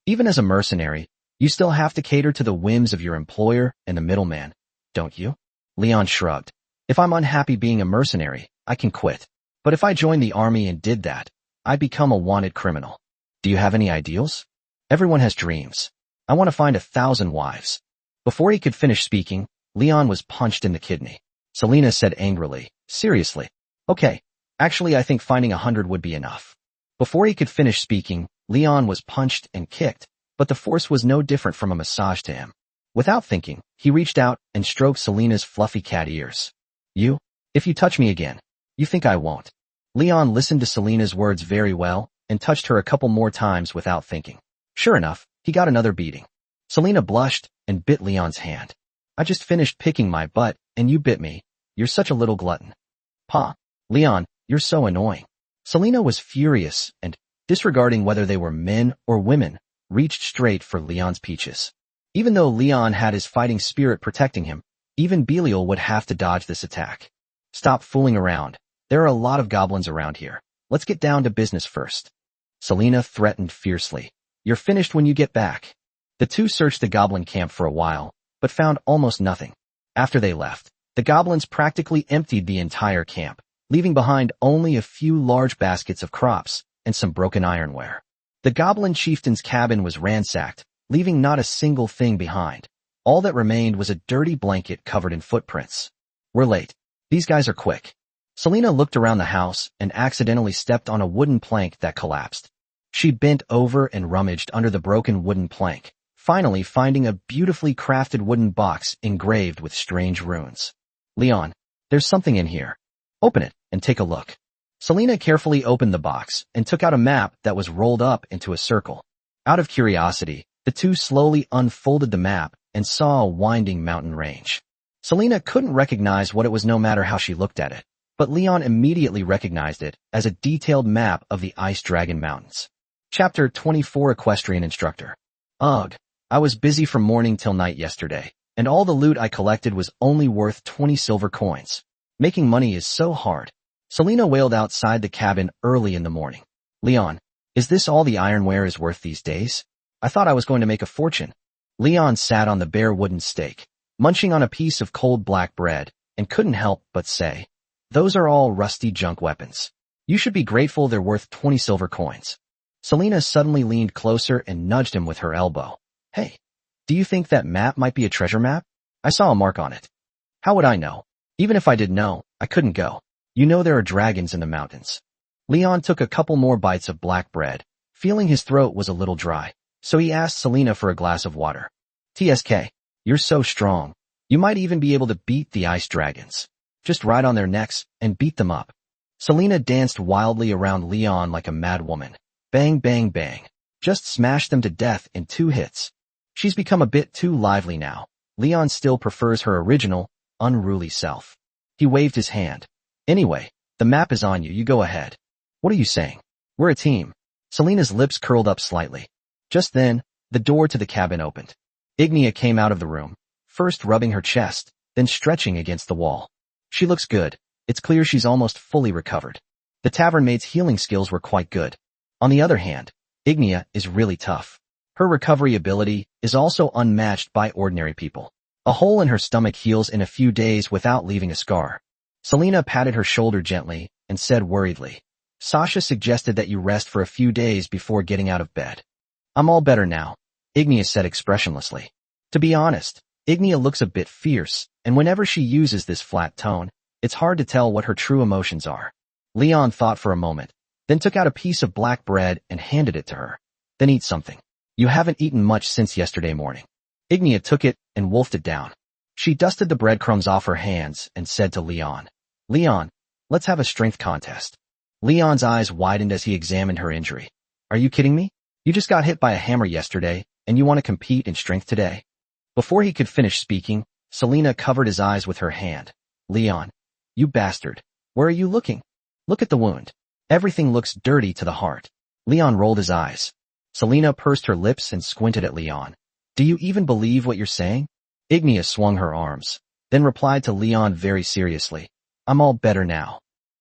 Even as a mercenary, you still have to cater to the whims of your employer and the middleman, don't you? Leon shrugged. If I'm unhappy being a mercenary, I can quit. But if I joined the army and did that, I'd become a wanted criminal. Do you have any ideals? Everyone has dreams. I want to find 1,000 wives. Before he could finish speaking, Leon was punched in the kidney. Selena said angrily, seriously? Okay, actually I think finding 100 would be enough. Before he could finish speaking, Leon was punched and kicked, but the force was no different from a massage to him. Without thinking, he reached out and stroked Selena's fluffy cat ears. If you touch me again, you think I won't? Leon listened to Selena's words very well and touched her a couple more times without thinking. Sure enough, he got another beating. Selena blushed and bit Leon's hand. I just finished picking my butt and you bit me. You're such a little glutton. Pa. Leon, you're so annoying. Selena was furious and, disregarding whether they were men or women, reached straight for Leon's peaches. Even though Leon had his fighting spirit protecting him, even Belial would have to dodge this attack. Stop fooling around. There are a lot of goblins around here. Let's get down to business first. Selena threatened fiercely. You're finished when you get back. The two searched the goblin camp for a while, but found almost nothing. After they left, the goblins practically emptied the entire camp, leaving behind only a few large baskets of crops and some broken ironware. The goblin chieftain's cabin was ransacked, leaving not a single thing behind. All that remained was a dirty blanket covered in footprints. We're late. These guys are quick. Selena looked around the house and accidentally stepped on a wooden plank that collapsed. She bent over and rummaged under the broken wooden plank, finally finding a beautifully crafted wooden box engraved with strange runes. Leon, there's something in here. Open it and take a look. Selena carefully opened the box and took out a map that was rolled up into a circle. Out of curiosity, the two slowly unfolded the map and saw a winding mountain range. Selena couldn't recognize what it was no matter how she looked at it, but Leon immediately recognized it as a detailed map of the Ice Dragon Mountains. Chapter 24 Equestrian Instructor. Ugh, I was busy from morning till night yesterday, and all the loot I collected was only worth 20 silver coins. Making money is so hard. Selena wailed outside the cabin early in the morning. Leon, is this all the ironware is worth these days? I thought I was going to make a fortune. Leon sat on the bare wooden stake, munching on a piece of cold black bread, and couldn't help but say, those are all rusty junk weapons. You should be grateful they're worth 20 silver coins. Selena suddenly leaned closer and nudged him with her elbow. Hey, do you think that map might be a treasure map? I saw a mark on it. How would I know? Even if I did know, I couldn't go. You know there are dragons in the mountains. Leon took a couple more bites of black bread, feeling his throat was a little dry, so he asked Selena for a glass of water. TSK, you're so strong. You might even be able to beat the ice dragons. Just ride on their necks and beat them up. Selena danced wildly around Leon like a mad woman. Bang, bang, bang. Just smash them to death in 2 hits. She's become a bit too lively now. Leon still prefers her original, unruly self. He waved his hand. Anyway, the map is on you, you go ahead. What are you saying? We're a team. Selena's lips curled up slightly. Just then, the door to the cabin opened. Ignia came out of the room, first rubbing her chest, then stretching against the wall. She looks good. It's clear she's almost fully recovered. The tavern maid's healing skills were quite good. On the other hand, Ignia is really tough. Her recovery ability is also unmatched by ordinary people. A hole in her stomach heals in a few days without leaving a scar. Selena patted her shoulder gently and said worriedly, Sasha suggested that you rest for a few days before getting out of bed. I'm all better now, Ignia said expressionlessly. To be honest, Ignia looks a bit fierce, and whenever she uses this flat tone, it's hard to tell what her true emotions are. Leon thought for a moment, then took out a piece of black bread and handed it to her. Then eat something. You haven't eaten much since yesterday morning. Ignia took it and wolfed it down. She dusted the breadcrumbs off her hands and said to Leon, Leon, let's have a strength contest. Leon's eyes widened as he examined her injury. Are you kidding me? You just got hit by a hammer yesterday, and you want to compete in strength today? Before he could finish speaking, Selena covered his eyes with her hand. Leon, you bastard. Where are you looking? Look at the wound. Everything looks dirty to the heart. Leon rolled his eyes. Selena pursed her lips and squinted at Leon. Do you even believe what you're saying? Ignia swung her arms, then replied to Leon very seriously. I'm all better now.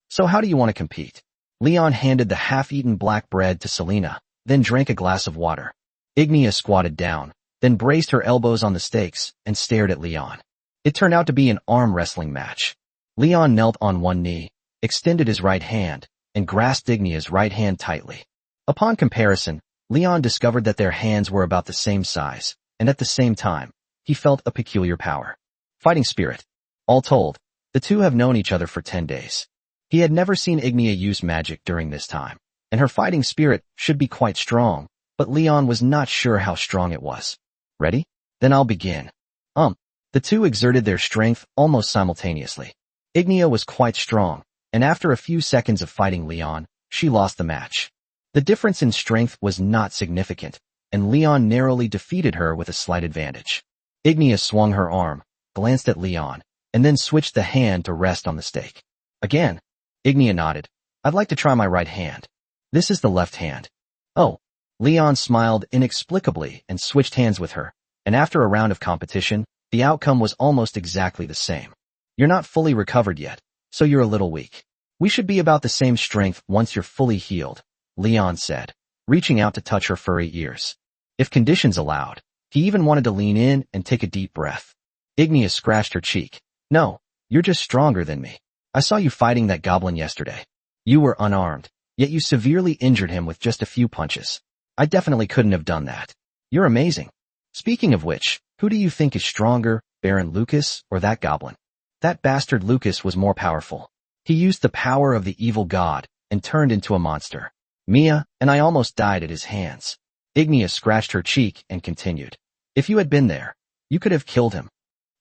So how do you want to compete? Leon handed the half-eaten black bread to Selena, then drank a glass of water. Ignia squatted down, then braced her elbows on the stakes and stared at Leon. It turned out to be an arm wrestling match. Leon knelt on one knee, extended his right hand, and grasped Ignia's right hand tightly. Upon comparison, Leon discovered that their hands were about the same size, and at the same time, he felt a peculiar power. Fighting spirit. All told, the two have known each other for 10 days. He had never seen Ignia use magic during this time, and her fighting spirit should be quite strong, but Leon was not sure how strong it was. Ready? Then I'll begin. The two exerted their strength almost simultaneously. Ignia was quite strong, and after a few seconds of fighting Leon, she lost the match. The difference in strength was not significant, and Leon narrowly defeated her with a slight advantage. Ignia swung her arm, glanced at Leon, and then switched the hand to rest on the stake. Again, Ignia nodded. I'd like to try my right hand. This is the left hand. Oh. Leon smiled inexplicably and switched hands with her, and after a round of competition, the outcome was almost exactly the same. You're not fully recovered yet, so you're a little weak. We should be about the same strength once you're fully healed, Leon said, reaching out to touch her furry ears. If conditions allowed, he even wanted to lean in and take a deep breath. Ignia scratched her cheek. No, you're just stronger than me. I saw you fighting that goblin yesterday. You were unarmed, yet you severely injured him with just a few punches. I definitely couldn't have done that. You're amazing. Speaking of which, who do you think is stronger, Baron Lucas or that goblin? That bastard Lucas was more powerful. He used the power of the evil god and turned into a monster. Mia and I almost died at his hands. Ignia scratched her cheek and continued. If you had been there, you could have killed him.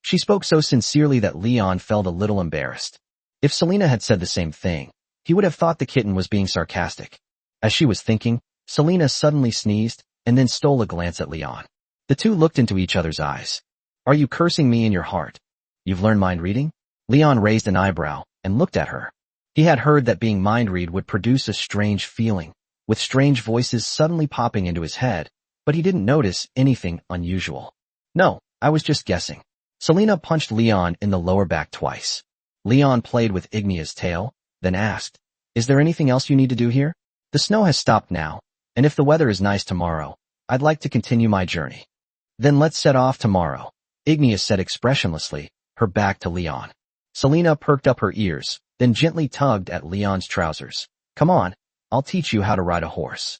She spoke so sincerely that Leon felt a little embarrassed. If Selena had said the same thing, he would have thought the kitten was being sarcastic. As she was thinking, Selena suddenly sneezed and then stole a glance at Leon. The two looked into each other's eyes. Are you cursing me in your heart? You've learned mind reading? Leon raised an eyebrow and looked at her. He had heard that being mind read would produce a strange feeling, with strange voices suddenly popping into his head, but he didn't notice anything unusual. No, I was just guessing. Selena punched Leon in the lower back twice. Leon played with Ignia's tail, then asked, Is there anything else you need to do here? The snow has stopped now, and if the weather is nice tomorrow, I'd like to continue my journey. Then let's set off tomorrow, Ignia said expressionlessly, her back to Leon. Selena perked up her ears, then gently tugged at Leon's trousers. Come on, I'll teach you how to ride a horse.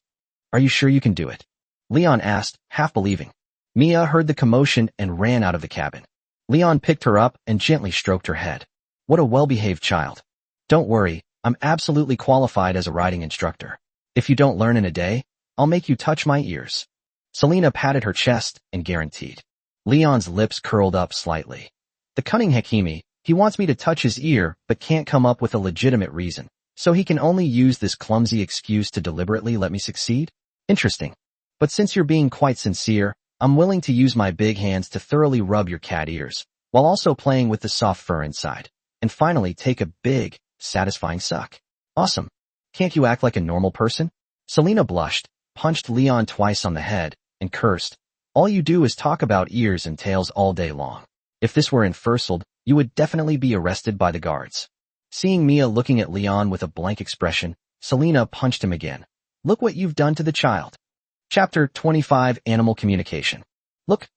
Are you sure you can do it? Leon asked, half believing. Mia heard the commotion and ran out of the cabin. Leon picked her up and gently stroked her head. What a well-behaved child. Don't worry, I'm absolutely qualified as a riding instructor. If you don't learn in a day, I'll make you touch my ears. Selena patted her chest and guaranteed. Leon's lips curled up slightly. The cunning Hakimi, he wants me to touch his ear but can't come up with a legitimate reason, so he can only use this clumsy excuse to deliberately let me succeed? Interesting. But since you're being quite sincere, I'm willing to use my big hands to thoroughly rub your cat ears, while also playing with the soft fur inside, and finally take a big, satisfying suck. Awesome. Can't you act like a normal person? Selena blushed, punched Leon twice on the head, and cursed. All you do is talk about ears and tails all day long. If this were in Fursled, you would definitely be arrested by the guards. Seeing Mia looking at Leon with a blank expression, Selena punched him again. Look what you've done to the child. Chapter 25 Animal Communication. Look,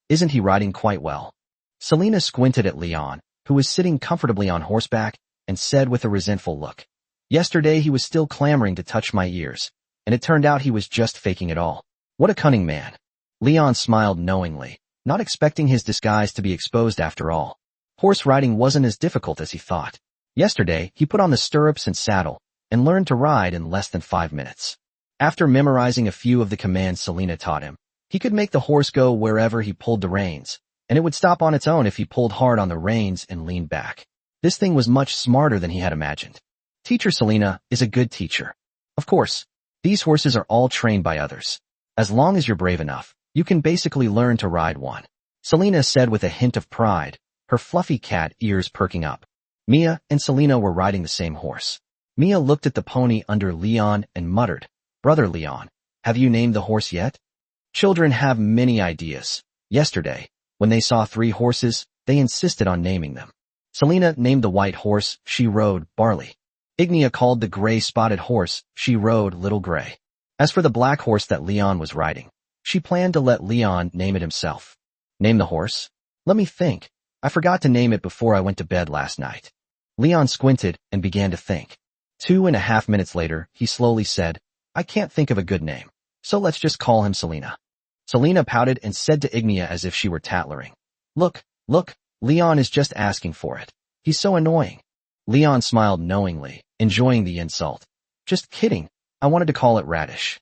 isn't he riding quite well? Selena squinted at Leon, who was sitting comfortably on horseback, and said with a resentful look. Yesterday he was still clamoring to touch my ears, and it turned out he was just faking it all. What a cunning man. Leon smiled knowingly, not expecting his disguise to be exposed after all. Horse riding wasn't as difficult as he thought. Yesterday, he put on the stirrups and saddle, and learned to ride in less than 5 minutes. After memorizing a few of the commands Selena taught him, he could make the horse go wherever he pulled the reins, and it would stop on its own if he pulled hard on the reins and leaned back. This thing was much smarter than he had imagined. Teacher Selena is a good teacher. Of course, these horses are all trained by others. As long as you're brave enough, you can basically learn to ride one. Selena said with a hint of pride, her fluffy cat ears perking up. Mia and Selena were riding the same horse. Mia looked at the pony under Leon and muttered, Brother Leon, have you named the horse yet? Children have many ideas. Yesterday, when they saw 3 horses, they insisted on naming them. Selena named the white horse she rode Barley. Ignia called the gray-spotted horse she rode Little Gray. As for the black horse that Leon was riding, she planned to let Leon name it himself. Name the horse? Let me think. I forgot to name it before I went to bed last night. Leon squinted and began to think. 2.5 minutes later, he slowly said, I can't think of a good name, so let's just call him Selena. Selena pouted and said to Ignia as if she were tattling. Look, Leon is just asking for it. He's so annoying. Leon smiled knowingly, enjoying the insult. Just kidding. I wanted to call it Radish.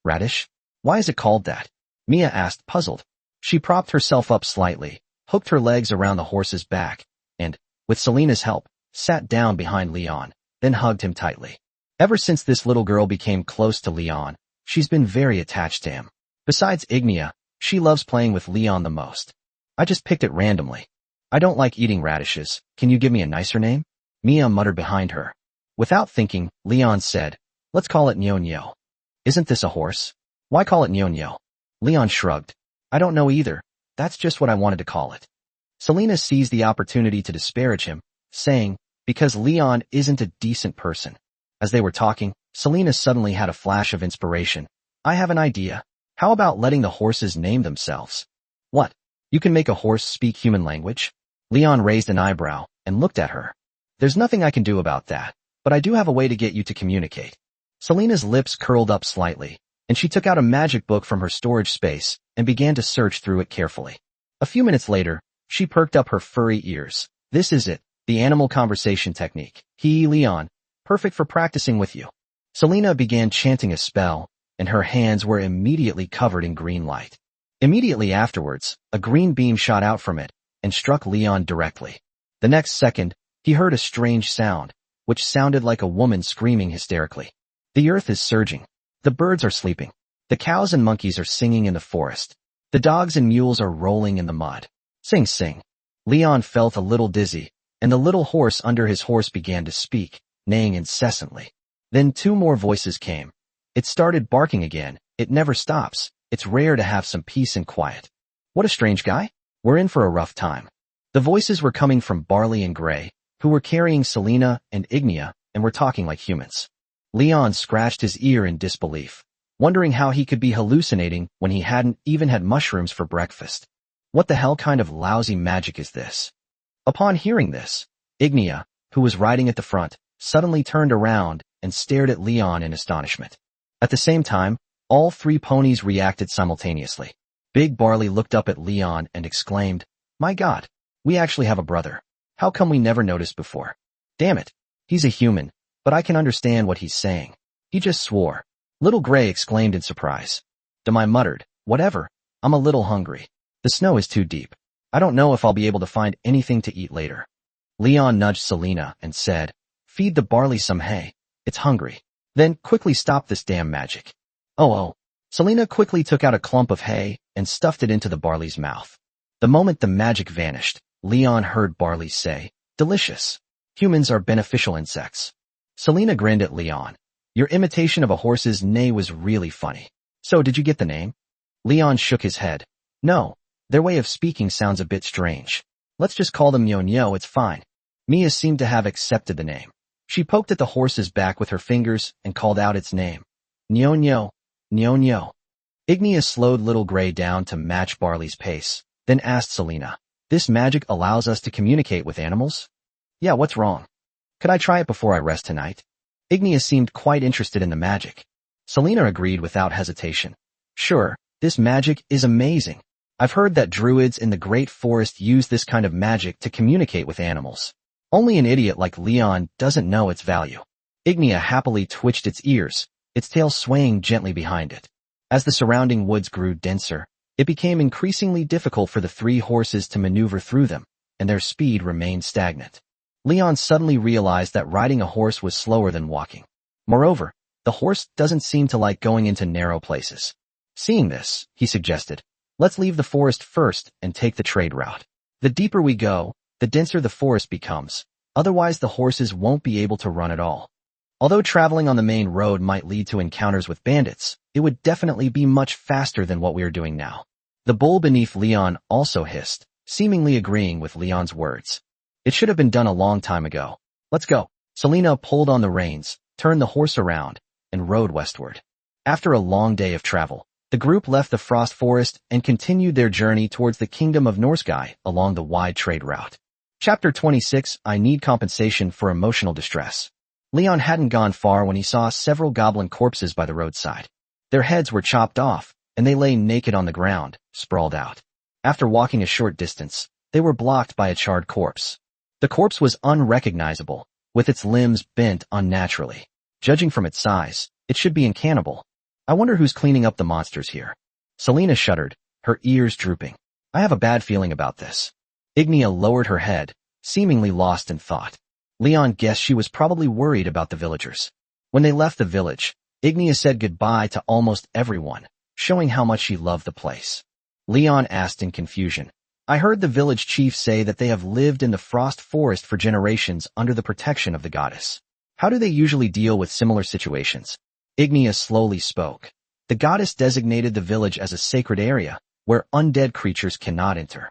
Radish? Why is it called that? Mia asked, puzzled. She propped herself up slightly, hooked her legs around the horse's back, and, with Selena's help, sat down behind Leon, then hugged him tightly. Ever since this little girl became close to Leon, she's been very attached to him. Besides Ignia, she loves playing with Leon the most. I just picked it randomly. I don't like eating radishes. Can you give me a nicer name? Mia muttered behind her. Without thinking, Leon said, let's call it Nyo-Nyo. Isn't this a horse? Why call it Nyo-Nyo? Leon shrugged. I don't know either. That's just what I wanted to call it. Selena seized the opportunity to disparage him, saying, because Leon isn't a decent person. As they were talking, Selena suddenly had a flash of inspiration. I have an idea. How about letting the horses name themselves? What? You can make a horse speak human language? Leon raised an eyebrow and looked at her. There's nothing I can do about that, but I do have a way to get you to communicate. Selena's lips curled up slightly, and she took out a magic book from her storage space and began to search through it carefully. A few minutes later, she perked up her furry ears. This is it, the animal conversation technique. Leon, perfect for practicing with you. Selena began chanting a spell, and her hands were immediately covered in green light. Immediately afterwards, a green beam shot out from it and struck Leon directly. The next second, he heard a strange sound, which sounded like a woman screaming hysterically. The earth is surging. The birds are sleeping. The cows and monkeys are singing in the forest. The dogs and mules are rolling in the mud. Sing, sing. Leon felt a little dizzy, and the little horse under his horse began to speak, neighing incessantly. Then 2 more voices came. It started barking again. It never stops. It's rare to have some peace and quiet. What a strange guy. We're in for a rough time. The voices were coming from Barley and Gray, who were carrying Selena and Ignia and were talking like humans. Leon scratched his ear in disbelief, wondering how he could be hallucinating when he hadn't even had mushrooms for breakfast. What the hell kind of lousy magic is this? Upon hearing this, Ignia, who was riding at the front, suddenly turned around and stared at Leon in astonishment. At the same time, all 3 ponies reacted simultaneously. Big Barley looked up at Leon and exclaimed, "My God, we actually have a brother. How come we never noticed before? Damn it, he's a human, but I can understand what he's saying. He just swore." Little Gray exclaimed in surprise. Demai muttered, "Whatever, I'm a little hungry. The snow is too deep. I don't know if I'll be able to find anything to eat later." Leon nudged Selena and said, "Feed the barley some hay. It's hungry. Then quickly stop this damn magic." Oh. Selena quickly took out a clump of hay and stuffed it into the barley's mouth. The moment the magic vanished, Leon heard Barley say, "Delicious. Humans are beneficial insects." Selena grinned at Leon. "Your imitation of a horse's neigh was really funny. So did you get the name?" Leon shook his head. "No, their way of speaking sounds a bit strange. Let's just call them Nyo-Nyo, it's fine." Mia seemed to have accepted the name. She poked at the horse's back with her fingers and called out its name. "Nyo-Nyo, Nyo-Nyo." Ignia slowed Little Gray down to match Barley's pace, then asked Selena, "This magic allows us to communicate with animals?" "Yeah, what's wrong? Could I try it before I rest tonight?" Ignia seemed quite interested in the magic. Selena agreed without hesitation. "Sure, this magic is amazing. I've heard that druids in the Great Forest use this kind of magic to communicate with animals. Only an idiot like Leon doesn't know its value." Ignia happily twitched its ears, its tail swaying gently behind it. As the surrounding woods grew denser, it became increasingly difficult for the three horses to maneuver through them, and their speed remained stagnant. Leon suddenly realized that riding a horse was slower than walking. Moreover, the horse doesn't seem to like going into narrow places. Seeing this, he suggested, "Let's leave the forest first and take the trade route. The deeper we go, the denser the forest becomes, otherwise the horses won't be able to run at all." Although traveling on the main road might lead to encounters with bandits, it would definitely be much faster than what we are doing now. The bull beneath Leon also hissed, seemingly agreeing with Leon's words. "It should have been done a long time ago. Let's go." Selena pulled on the reins, turned the horse around, and rode westward. After a long day of travel, the group left the frost forest and continued their journey towards the kingdom of Norsky along the wide trade route. Chapter 26, I Need Compensation for Emotional Distress. Leon hadn't gone far when he saw several goblin corpses by the roadside. Their heads were chopped off, and they lay naked on the ground, sprawled out. After walking a short distance, they were blocked by a charred corpse. The corpse was unrecognizable, with its limbs bent unnaturally. Judging from its size, it should be incannibal. I wonder who's cleaning up the monsters here. Selena shuddered, her ears drooping. I have a bad feeling about this. Ignia lowered her head, seemingly lost in thought. Leon guessed she was probably worried about the villagers. When they left the village, Ignia said goodbye to almost everyone, showing how much she loved the place. Leon asked in confusion, I heard the village chief say that they have lived in the frost forest for generations under the protection of the goddess. How do they usually deal with similar situations? Ignia slowly spoke. The goddess designated the village as a sacred area, where undead creatures cannot enter.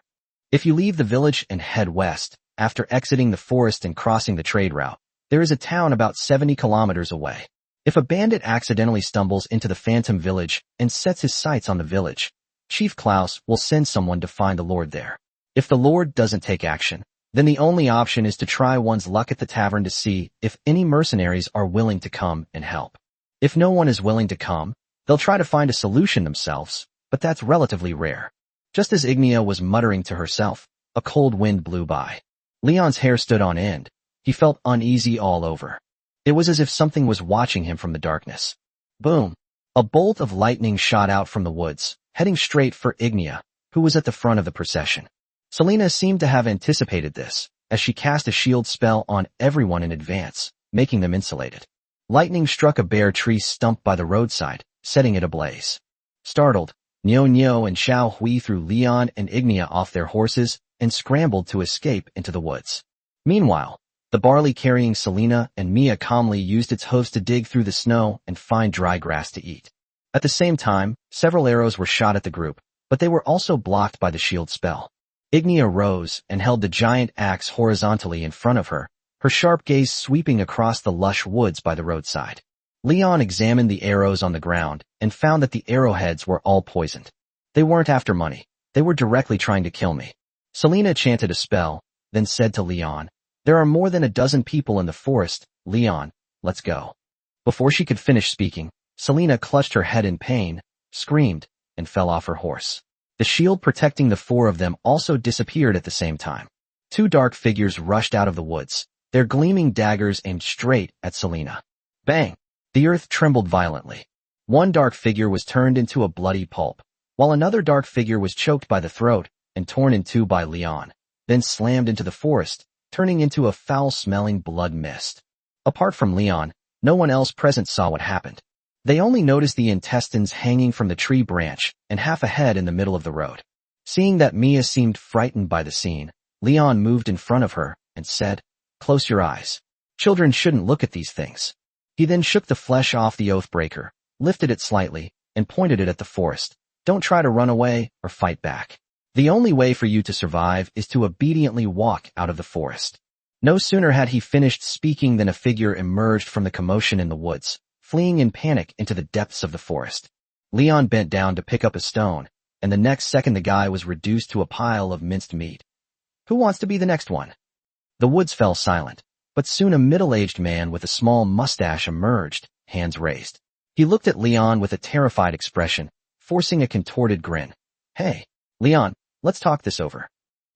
If you leave the village and head west, after exiting the forest and crossing the trade route, there is a town about 70 kilometers away. If a bandit accidentally stumbles into the phantom village and sets his sights on the village, Chief Klaus will send someone to find the lord there. If the lord doesn't take action, then the only option is to try one's luck at the tavern to see if any mercenaries are willing to come and help. If no one is willing to come, they'll try to find a solution themselves, but that's relatively rare. Just as Ignia was muttering to herself, a cold wind blew by. Leon's hair stood on end. He felt uneasy all over. It was as if something was watching him from the darkness. Boom! A bolt of lightning shot out from the woods, heading straight for Ignia, who was at the front of the procession. Selena seemed to have anticipated this, as she cast a shield spell on everyone in advance, making them insulated. Lightning struck a bare tree stump by the roadside, setting it ablaze. Startled, Nyo and Xiao Hui threw Leon and Ignia off their horses and scrambled to escape into the woods. Meanwhile, the barley carrying Selena and Mia calmly used its hooves to dig through the snow and find dry grass to eat. At the same time, several arrows were shot at the group, but they were also blocked by the shield spell. Ignia rose and held the giant axe horizontally in front of her, her sharp gaze sweeping across the lush woods by the roadside. Leon examined the arrows on the ground and found that the arrowheads were all poisoned. They weren't after money. They were directly trying to kill me. Selena chanted a spell, then said to Leon, There are more than a dozen people in the forest, Leon, let's go. Before she could finish speaking, Selena clutched her head in pain, screamed, and fell off her horse. The shield protecting the four of them also disappeared at the same time. Two dark figures rushed out of the woods, their gleaming daggers aimed straight at Selena. Bang! The earth trembled violently. One dark figure was turned into a bloody pulp, while another dark figure was choked by the throat and torn in two by Leon, then slammed into the forest, turning into a foul-smelling blood mist. Apart from Leon, no one else present saw what happened. They only noticed the intestines hanging from the tree branch and half a head in the middle of the road. Seeing that Mia seemed frightened by the scene, Leon moved in front of her and said, "Close your eyes. Children shouldn't look at these things." He then shook the flesh off the oathbreaker, lifted it slightly, and pointed it at the forest. "Don't try to run away or fight back. The only way for you to survive is to obediently walk out of the forest." No sooner had he finished speaking than a figure emerged from the commotion in the woods, fleeing in panic into the depths of the forest. Leon bent down to pick up a stone, and the next second the guy was reduced to a pile of minced meat. "Who wants to be the next one?" The woods fell silent, but soon a middle-aged man with a small mustache emerged, hands raised. He looked at Leon with a terrified expression, forcing a contorted grin. "Hey, Leon, let's talk this over."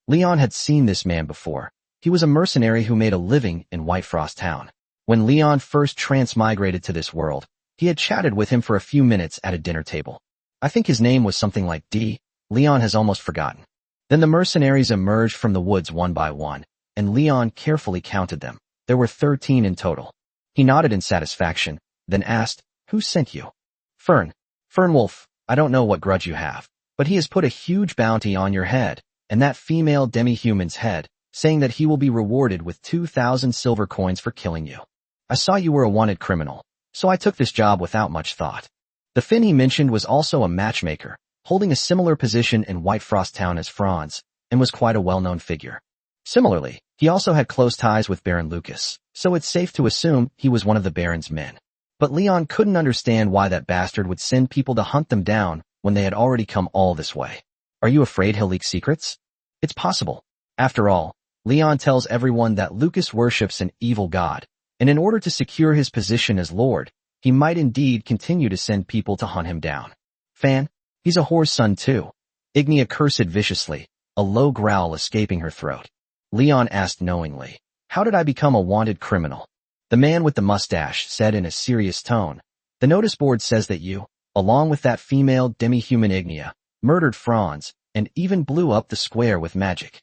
Leon had seen this man before. He was a mercenary who made a living in Whitefrost Town. When Leon first transmigrated to this world, he had chatted with him for a few minutes at a dinner table. I think his name was something like D. Leon has almost forgotten. Then the mercenaries emerged from the woods one by one, and Leon carefully counted them. There were 13 in total. He nodded in satisfaction, then asked, "Who sent you?" Fernwolf, I don't know what grudge you have, but he has put a huge bounty on your head, and that female demi-human's head, saying that he will be rewarded with 2,000 silver coins for killing you. I saw you were a wanted criminal, so I took this job without much thought." The Finn he mentioned was also a matchmaker, holding a similar position in Whitefrost Town as Franz, and was quite a well-known figure. Similarly, he also had close ties with Baron Lucas, so it's safe to assume he was one of the Baron's men. But Leon couldn't understand why that bastard would send people to hunt them down when they had already come all this way. Are you afraid he'll leak secrets? It's possible. After all, Leon tells everyone that Lucas worships an evil god, and in order to secure his position as Lord, he might indeed continue to send people to hunt him down. Fan, he's a whore's son too. Ignia cursed viciously, a low growl escaping her throat. Leon asked knowingly, "How did I become a wanted criminal?" The man with the mustache said in a serious tone, "The notice board says that you, along with that female demi-human Ignia, murdered Franz, and even blew up the square with magic."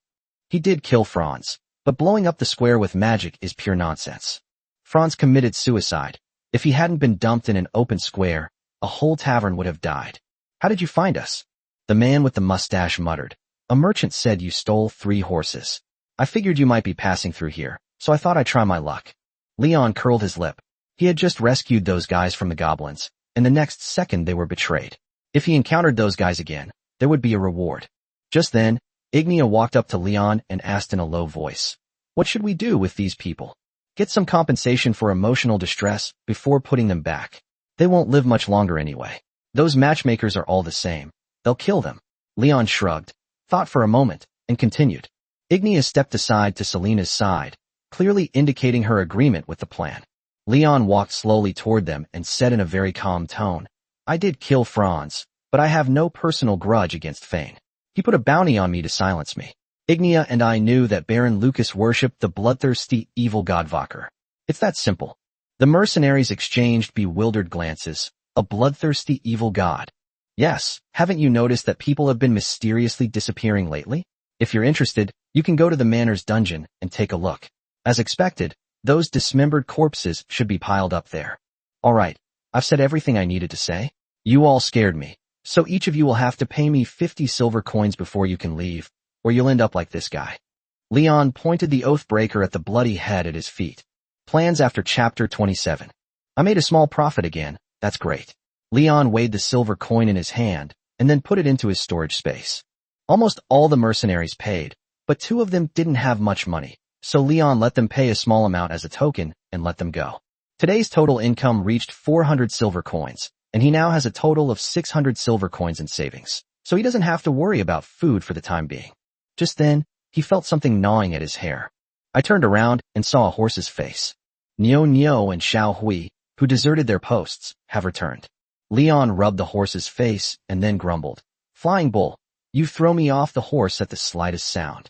He did kill Franz, but blowing up the square with magic is pure nonsense. Franz committed suicide. If he hadn't been dumped in an open square, a whole tavern would have died. "How did you find us?" The man with the mustache muttered. "A merchant said you stole 3 horses. I figured you might be passing through here, so I thought I'd try my luck." Leon curled his lip. He had just rescued those guys from the goblins, and the next second they were betrayed. If he encountered those guys again, there would be a reward. Just then, Ignia walked up to Leon and asked in a low voice, "What should we do with these people?" "Get some compensation for emotional distress before putting them back. They won't live much longer anyway. Those matchmakers are all the same. They'll kill them." Leon shrugged, thought for a moment, and continued. Ignia stepped aside to Selena's side, clearly indicating her agreement with the plan. Leon walked slowly toward them and said in a very calm tone, "I did kill Franz, but I have no personal grudge against Fane. He put a bounty on me to silence me. Ignia and I knew that Baron Lucas worshipped the bloodthirsty evil god Vakar. It's that simple." The mercenaries exchanged bewildered glances. A bloodthirsty evil god. Yes, haven't you noticed that people have been mysteriously disappearing lately? If you're interested, you can go to the manor's dungeon and take a look. As expected, those dismembered corpses should be piled up there. Alright, I've said everything I needed to say. You all scared me, so each of you will have to pay me 50 silver coins before you can leave, or you'll end up like this guy. Leon pointed the oathbreaker at the bloody head at his feet. Plans after Chapter 27. I made a small profit again, that's great. Leon weighed the silver coin in his hand, and then put it into his storage space. Almost all the mercenaries paid, but 2 of them didn't have much money, so Leon let them pay a small amount as a token and let them go. Today's total income reached 400 silver coins, and he now has a total of 600 silver coins in savings, so he doesn't have to worry about food for the time being. Just then, he felt something gnawing at his hair. I turned around and saw a horse's face. Nio Nio and Xiao Hui, who deserted their posts, have returned. Leon rubbed the horse's face and then grumbled, "Flying bull, You throw me off the horse at the slightest sound.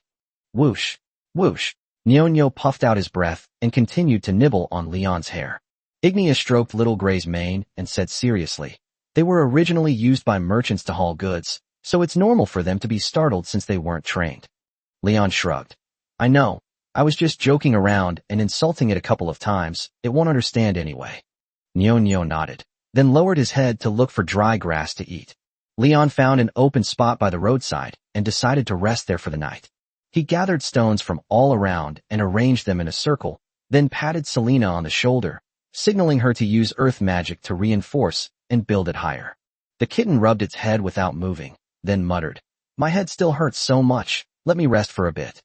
Whoosh, whoosh. Nyo puffed out his breath and continued to nibble on Leon's hair. Ignia stroked Little Gray's mane and said seriously, they were originally used by merchants to haul goods, so it's normal for them to be startled since they weren't trained. Leon shrugged. I know. I was just joking around and insulting it a couple of times. It won't understand anyway. Nyo nodded, then lowered his head to look for dry grass to eat. Leon found an open spot by the roadside and decided to rest there for the night. He gathered stones from all around and arranged them in a circle, then patted Selena on the shoulder, signaling her to use earth magic to reinforce and build it higher. The kitten rubbed its head without moving, then muttered, My head still hurts so much, let me rest for a bit.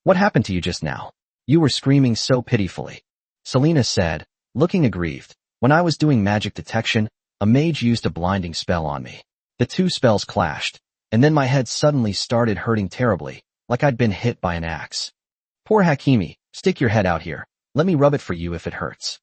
What happened to you just now? You were screaming so pitifully. Selena said, looking aggrieved. When I was doing magic detection, a mage used a blinding spell on me. The two spells clashed, and then my head suddenly started hurting terribly, like I'd been hit by an axe. Poor Hakimi, stick your head out here. Let me rub it for you if it hurts.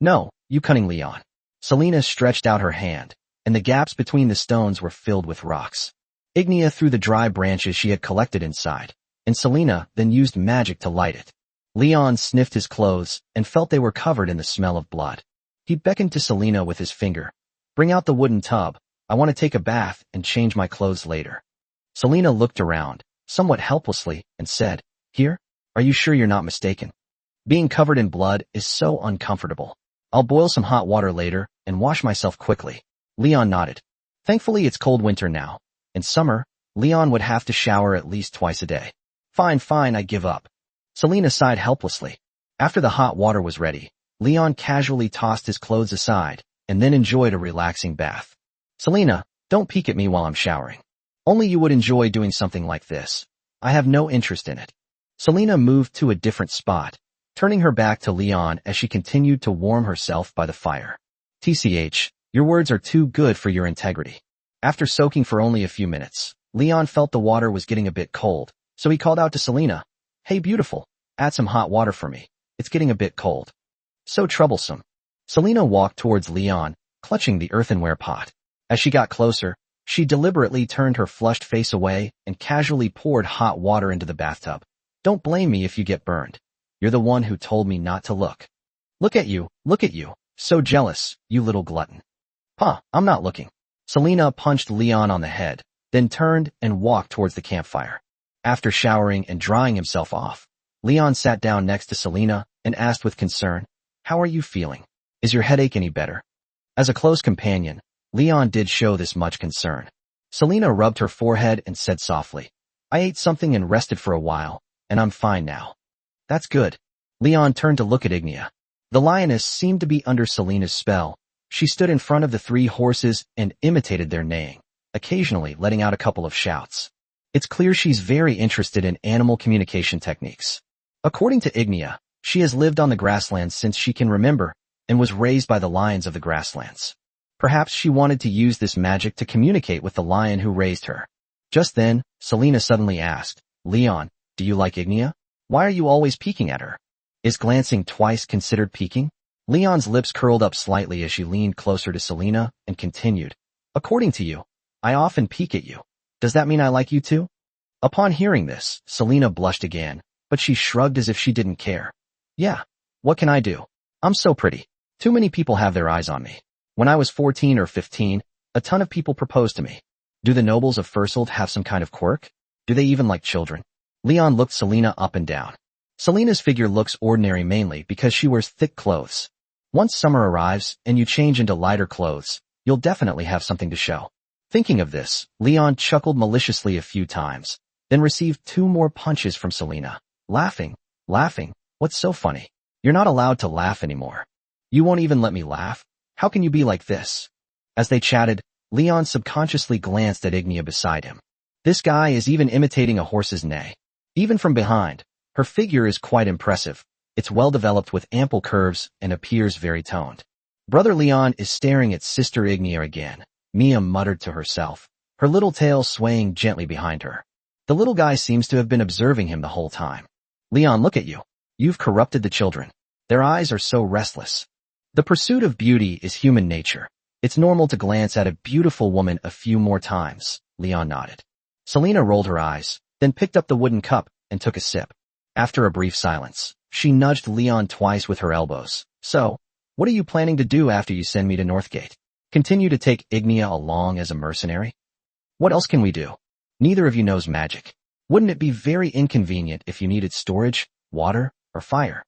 No, you cunning Leon. Selena stretched out her hand, and the gaps between the stones were filled with rocks. Ignia threw the dry branches she had collected inside, and Selena then used magic to light it. Leon sniffed his clothes and felt they were covered in the smell of blood. He beckoned to Selena with his finger. Bring out the wooden tub. I want to take a bath and change my clothes later. Selena looked around, somewhat helplessly, and said, Here? Are you sure you're not mistaken? Being covered in blood is so uncomfortable. I'll boil some hot water later and wash myself quickly. Leon nodded. Thankfully it's cold winter now. In summer, Leon would have to shower at least twice a day. Fine, I give up. Selena sighed helplessly. After the hot water was ready, Leon casually tossed his clothes aside and then enjoyed a relaxing bath. Selena, don't peek at me while I'm showering. Only you would enjoy doing something like this. I have no interest in it. Selena moved to a different spot, turning her back to Leon as she continued to warm herself by the fire. TCH, your words are too good for your integrity. After soaking for only a few minutes, Leon felt the water was getting a bit cold, so he called out to Selena, Hey beautiful, add some hot water for me. It's getting a bit cold. So troublesome. Selena walked towards Leon, clutching the earthenware pot. As she got closer, she deliberately turned her flushed face away and casually poured hot water into the bathtub. Don't blame me if you get burned. You're the one who told me not to look. Look at you. So jealous, you little glutton. I'm not looking. Selena punched Leon on the head, then turned and walked towards the campfire. After showering and drying himself off, Leon sat down next to Selena and asked with concern, How are you feeling? Is your headache any better? As a close companion, Leon did show this much concern. Selena rubbed her forehead and said softly, I ate something and rested for a while, and I'm fine now. That's good. Leon turned to look at Ignia. The lioness seemed to be under Selena's spell. She stood in front of the three horses and imitated their neighing, occasionally letting out a couple of shouts. It's clear she's very interested in animal communication techniques. According to Ignia, she has lived on the grasslands since she can remember and was raised by the lions of the grasslands. Perhaps she wanted to use this magic to communicate with the lion who raised her. Just then, Selena suddenly asked, Leon, do you like Ignia? Why are you always peeking at her? Is glancing twice considered peeking? Leon's lips curled up slightly as she leaned closer to Selena and continued, According to you, I often peek at you. Does that mean I like you too? Upon hearing this, Selena blushed again, but she shrugged as if she didn't care. Yeah, what can I do? I'm so pretty. Too many people have their eyes on me. When I was 14 or 15, a ton of people proposed to me. Do the nobles of Fursold have some kind of quirk? Do they even like children? Leon looked Selena up and down. Selena's figure looks ordinary mainly because she wears thick clothes. Once summer arrives and you change into lighter clothes, you'll definitely have something to show. Thinking of this, Leon chuckled maliciously a few times, then received 2 more punches from Selena. Laughing. What's so funny? You're not allowed to laugh anymore. You won't even let me laugh? How can you be like this? As they chatted, Leon subconsciously glanced at Ignia beside him. This guy is even imitating a horse's neigh. Even from behind, her figure is quite impressive. It's well developed with ample curves and appears very toned. Brother Leon is staring at sister Ignia again. Mia muttered to herself, her little tail swaying gently behind her. The little guy seems to have been observing him the whole time. Leon, look at you. You've corrupted the children. Their eyes are so restless. The pursuit of beauty is human nature. It's normal to glance at a beautiful woman a few more times. Leon nodded. Selena rolled her eyes, then picked up the wooden cup and took a sip. After a brief silence, she nudged Leon twice with her elbows. So, what are you planning to do after you send me to Northgate? Continue to take Ignia along as a mercenary? What else can we do? Neither of you knows magic. Wouldn't it be very inconvenient if you needed storage, water, or fire?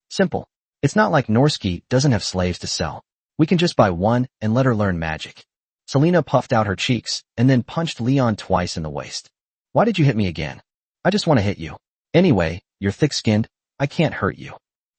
Simple. It's not like Norski doesn't have slaves to sell. We can just buy one and let her learn magic. Selena puffed out her cheeks and then punched Leon twice in the waist. Why did you hit me again? I just want to hit you. Anyway, you're thick-skinned. I can't hurt you.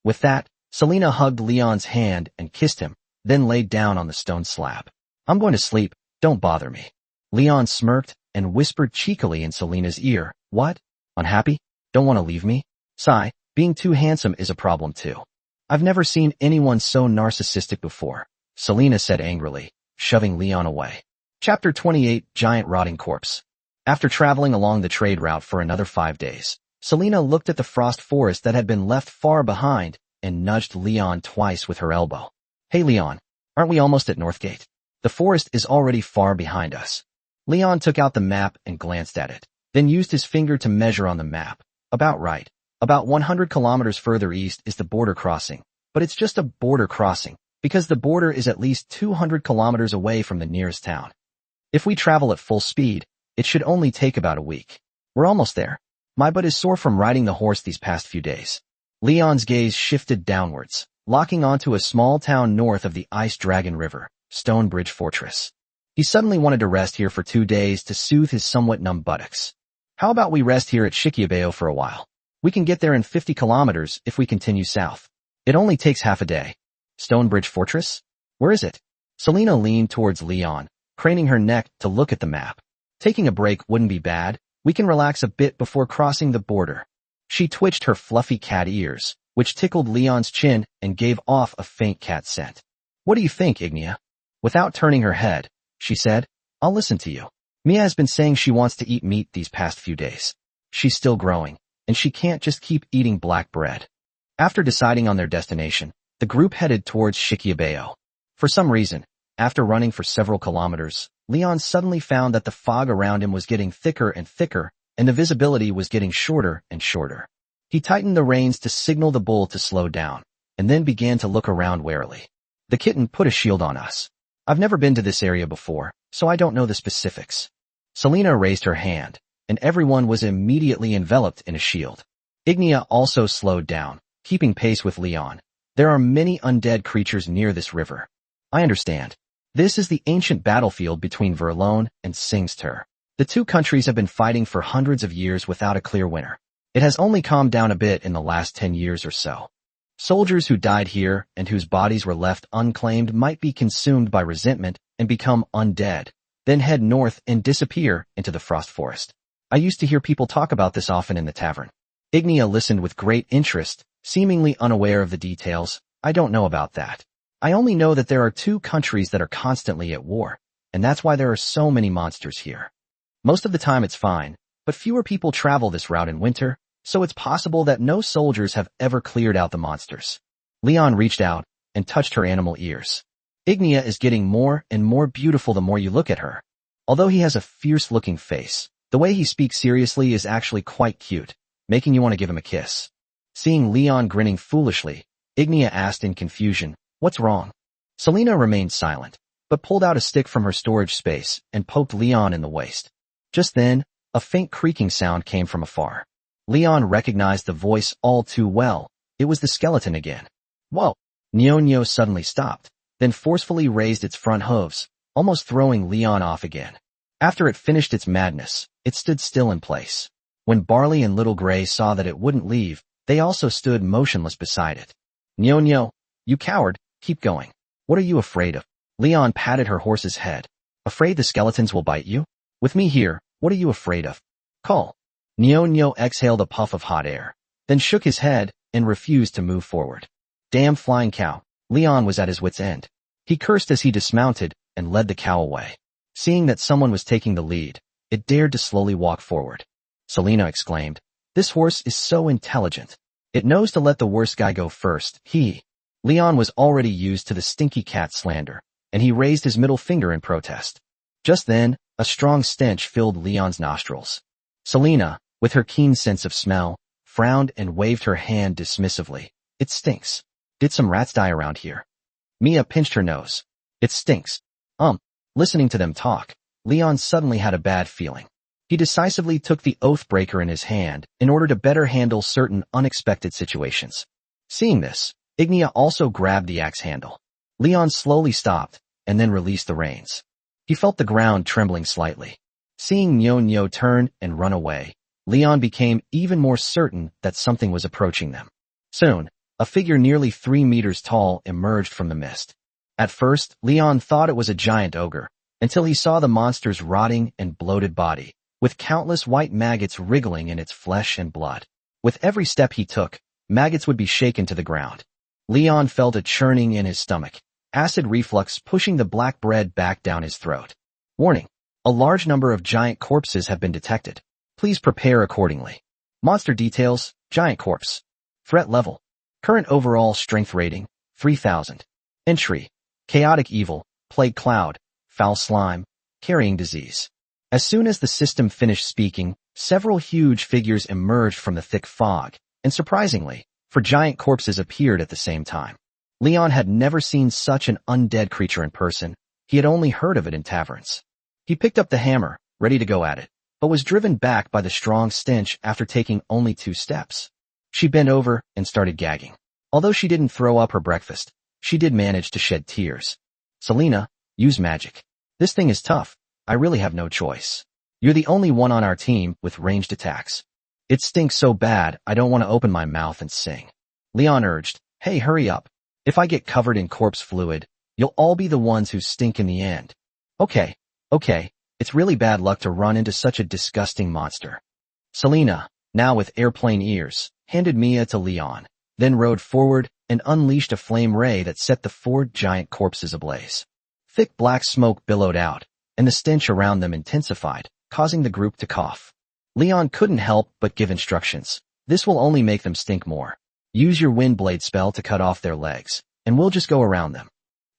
With that, Selena hugged Leon's hand and kissed him, then laid down on the stone slab. I'm going to sleep. Don't bother me. Leon smirked and whispered cheekily in Selena's ear. What? Unhappy? Don't want to leave me? Sigh, being too handsome is a problem too. I've never seen anyone so narcissistic before, Selena said angrily, shoving Leon away. Chapter 28, Giant Rotting Corpse. After traveling along the trade route for another 5 days, Selena looked at the frost forest that had been left far behind and nudged Leon twice with her elbow. Hey Leon, aren't we almost at Northgate? The forest is already far behind us. Leon took out the map and glanced at it, then used his finger to measure on the map. About right. About 100 kilometers further east is the border crossing, but it's just a border crossing, because the border is at least 200 kilometers away from the nearest town. If we travel at full speed, it should only take about a week. We're almost there. My butt is sore from riding the horse these past few days. Leon's gaze shifted downwards, locking onto a small town north of the Ice Dragon River, Stonebridge Fortress. He suddenly wanted to rest here for 2 days to soothe his somewhat numb buttocks. How about we rest here at Shikiabayo for a while? We can get there in 50 kilometers if we continue south. It only takes half a day. Stonebridge Fortress? Where is it? Selena leaned towards Leon, craning her neck to look at the map. Taking a break wouldn't be bad. We can relax a bit before crossing the border. She twitched her fluffy cat ears, which tickled Leon's chin and gave off a faint cat scent. What do you think, Ignia? Without turning her head, she said, I'll listen to you. Mia has been saying she wants to eat meat these past few days. She's still growing, and she can't just keep eating black bread. After deciding on their destination, the group headed towards Shikiabayo. For some reason, after running for several kilometers, Leon suddenly found that the fog around him was getting thicker and thicker, and the visibility was getting shorter and shorter. He tightened the reins to signal the bull to slow down, and then began to look around warily. The kitten put a shield on us. I've never been to this area before, so I don't know the specifics. Selena raised her hand, and everyone was immediately enveloped in a shield. Ignia also slowed down, keeping pace with Leon. There are many undead creatures near this river. I understand. This is the ancient battlefield between Verlone and Singster. The two countries have been fighting for hundreds of years without a clear winner. It has only calmed down a bit in the last 10 years or so. Soldiers who died here and whose bodies were left unclaimed might be consumed by resentment and become undead, then head north and disappear into the frost forest. I used to hear people talk about this often in the tavern. Ignia listened with great interest, seemingly unaware of the details. I don't know about that. I only know that there are two countries that are constantly at war, and that's why there are so many monsters here. Most of the time it's fine, but fewer people travel this route in winter, so it's possible that no soldiers have ever cleared out the monsters. Leon reached out and touched her animal ears. Ignia is getting more and more beautiful the more you look at her. Although he has a fierce-looking face, the way he speaks seriously is actually quite cute, making you want to give him a kiss. Seeing Leon grinning foolishly, Ignia asked in confusion, "What's wrong?" Selena remained silent, but pulled out a stick from her storage space and poked Leon in the waist. Just then, a faint creaking sound came from afar. Leon recognized the voice all too well. It was the skeleton again. Whoa! Nyo suddenly stopped, then forcefully raised its front hooves, almost throwing Leon off again. After it finished its madness, it stood still in place. When Barley and Little Gray saw that it wouldn't leave, they also stood motionless beside it. Nyo, you coward, keep going. What are you afraid of? Leon patted her horse's head. Afraid the skeletons will bite you? With me here, what are you afraid of? Call. Nyo exhaled a puff of hot air, then shook his head and refused to move forward. Damn flying cow. Leon was at his wit's end. He cursed as he dismounted and led the cow away. Seeing that someone was taking the lead, it dared to slowly walk forward. Selena exclaimed, "This horse is so intelligent. It knows to let the worst guy go first." Leon was already used to the stinky cat slander, and he raised his middle finger in protest. Just then, A strong stench filled Leon's nostrils. Selena, with her keen sense of smell, frowned and waved her hand dismissively. It stinks. Did some rats die around here? Mia pinched her nose. It stinks. Listening to them talk, Leon suddenly had a bad feeling. He decisively took the oath-breaker in his hand in order to better handle certain unexpected situations. Seeing this, Ignia also grabbed the axe handle. Leon slowly stopped and then released the reins. He felt the ground trembling slightly. Seeing Nyo turn and run away, Leon became even more certain that something was approaching them. Soon, a figure nearly 3 meters tall emerged from the mist. At first, Leon thought it was a giant ogre, until he saw the monster's rotting and bloated body, with countless white maggots wriggling in its flesh and blood. With every step he took, maggots would be shaken to the ground. Leon felt a churning in his stomach, acid reflux pushing the black bread back down his throat. Warning: a large number of giant corpses have been detected. Please prepare accordingly. Monster details: giant corpse. Threat level: current overall strength rating, 3000. Entry: chaotic evil, plague cloud, foul slime, carrying disease. As soon as the system finished speaking, several huge figures emerged from the thick fog, and surprisingly, 4 giant corpses appeared at the same time. Leon had never seen such an undead creature in person. He had only heard of it in taverns. He picked up the hammer, ready to go at it, but was driven back by the strong stench after taking only 2 steps. She bent over and started gagging. Although she didn't throw up her breakfast, she did manage to shed tears. Selena, use magic. This thing is tough. I really have no choice. You're the only one on our team with ranged attacks. It stinks so bad I don't want to open my mouth and sing. Leon urged, hey, hurry up. If I get covered in corpse fluid, you'll all be the ones who stink in the end. Okay, it's really bad luck to run into such a disgusting monster. Selena, now with airplane ears, handed Mia to Leon, then rode forward and unleashed a flame ray that set the 4 giant corpses ablaze. Thick black smoke billowed out, and the stench around them intensified, causing the group to cough. Leon couldn't help but give instructions. This will only make them stink more. Use your wind blade spell to cut off their legs, and we'll just go around them.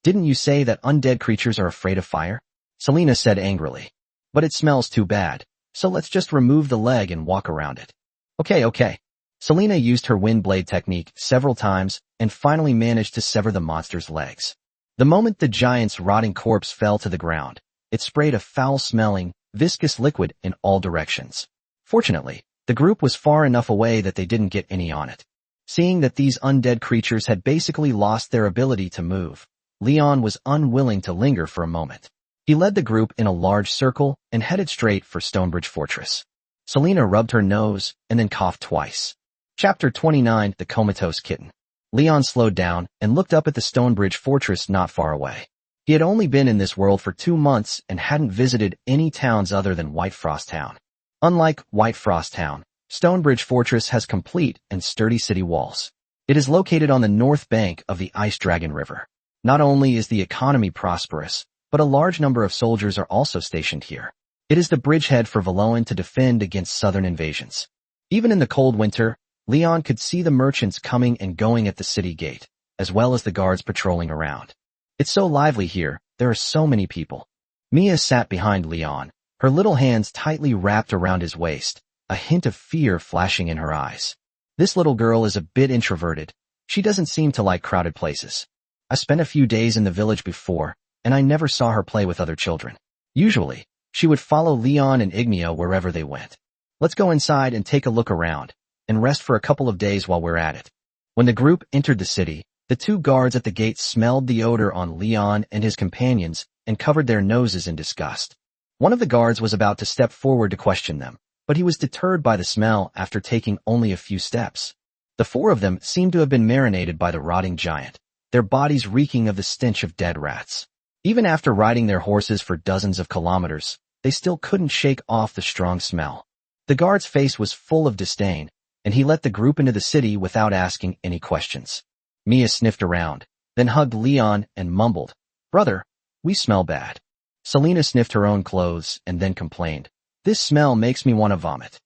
Didn't you say that undead creatures are afraid of fire? Selena said angrily. But it smells too bad, so let's just remove the leg and walk around it. Okay. Selena used her wind blade technique several times and finally managed to sever the monster's legs. The moment the giant's rotting corpse fell to the ground, it sprayed a foul-smelling, viscous liquid in all directions. Fortunately, the group was far enough away that they didn't get any on it. Seeing that these undead creatures had basically lost their ability to move, Leon was unwilling to linger for a moment. He led the group in a large circle and headed straight for Stonebridge Fortress. Selena rubbed her nose and then coughed twice. Chapter 29: The Comatose Kitten. Leon slowed down and looked up at the Stonebridge Fortress not far away. He had only been in this world for 2 months and hadn't visited any towns other than Whitefrost Town. Unlike Whitefrost Town, Stonebridge Fortress has complete and sturdy city walls. It is located on the north bank of the Ice Dragon River. Not only is the economy prosperous, but a large number of soldiers are also stationed here. It is the bridgehead for Valoan to defend against southern invasions. Even in the cold winter, Leon could see the merchants coming and going at the city gate, as well as the guards patrolling around. It's so lively here, there are so many people. Mia sat behind Leon, her little hands tightly wrapped around his waist, a hint of fear flashing in her eyes. This little girl is a bit introverted. She doesn't seem to like crowded places. I spent a few days in the village before, and I never saw her play with other children. Usually, she would follow Leon and Ignia wherever they went. Let's go inside and take a look around, and rest for a couple of days while we're at it. When the group entered the city, the 2 guards at the gate smelled the odor on Leon and his companions and covered their noses in disgust. One of the guards was about to step forward to question them, but he was deterred by the smell after taking only a few steps. The 4 of them seemed to have been marinated by the rotting giant, their bodies reeking of the stench of dead rats. Even after riding their horses for dozens of kilometers, they still couldn't shake off the strong smell. The guard's face was full of disdain, and he let the group into the city without asking any questions. Mia sniffed around, then hugged Leon and mumbled, "Brother, we smell bad." Selena sniffed her own clothes and then complained, "This smell makes me want to vomit."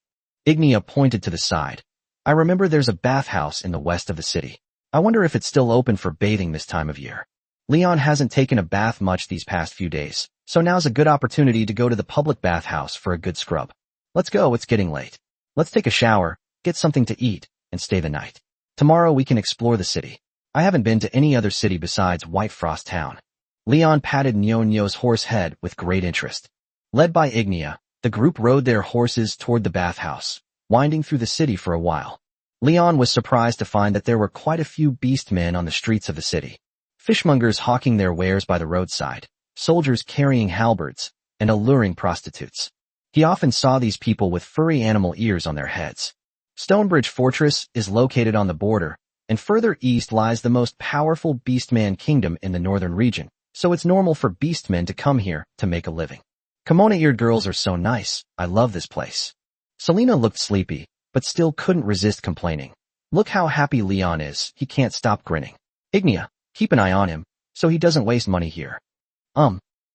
Ignia pointed to the side. "I remember there's a bathhouse in the west of the city. I wonder if it's still open for bathing this time of year." Leon hasn't taken a bath much these past few days, So now's a good opportunity to go to the public bathhouse for a good scrub. Let's go, it's getting late. Let's take a shower, get something to eat, and stay the night. Tomorrow we can explore the city. I haven't been to any other city besides Whitefrost Town. Leon patted Nyo-Nyo's horse head with great interest. Led by Ignia, the group rode their horses toward the bathhouse, winding through the city for a while. Leon was surprised to find that there were quite a few beastmen on the streets of the city. Fishmongers hawking their wares by the roadside, soldiers carrying halberds, and alluring prostitutes. He often saw these people with furry animal ears on their heads. Stonebridge Fortress is located on the border, and further east lies the most powerful beastman kingdom in the northern region, so it's normal for beastmen to come here to make a living. Kimono-eared girls are so nice, I love this place. Selena looked sleepy, but still couldn't resist complaining. Look how happy Leon is, he can't stop grinning. Ignia, keep an eye on him, so he doesn't waste money here.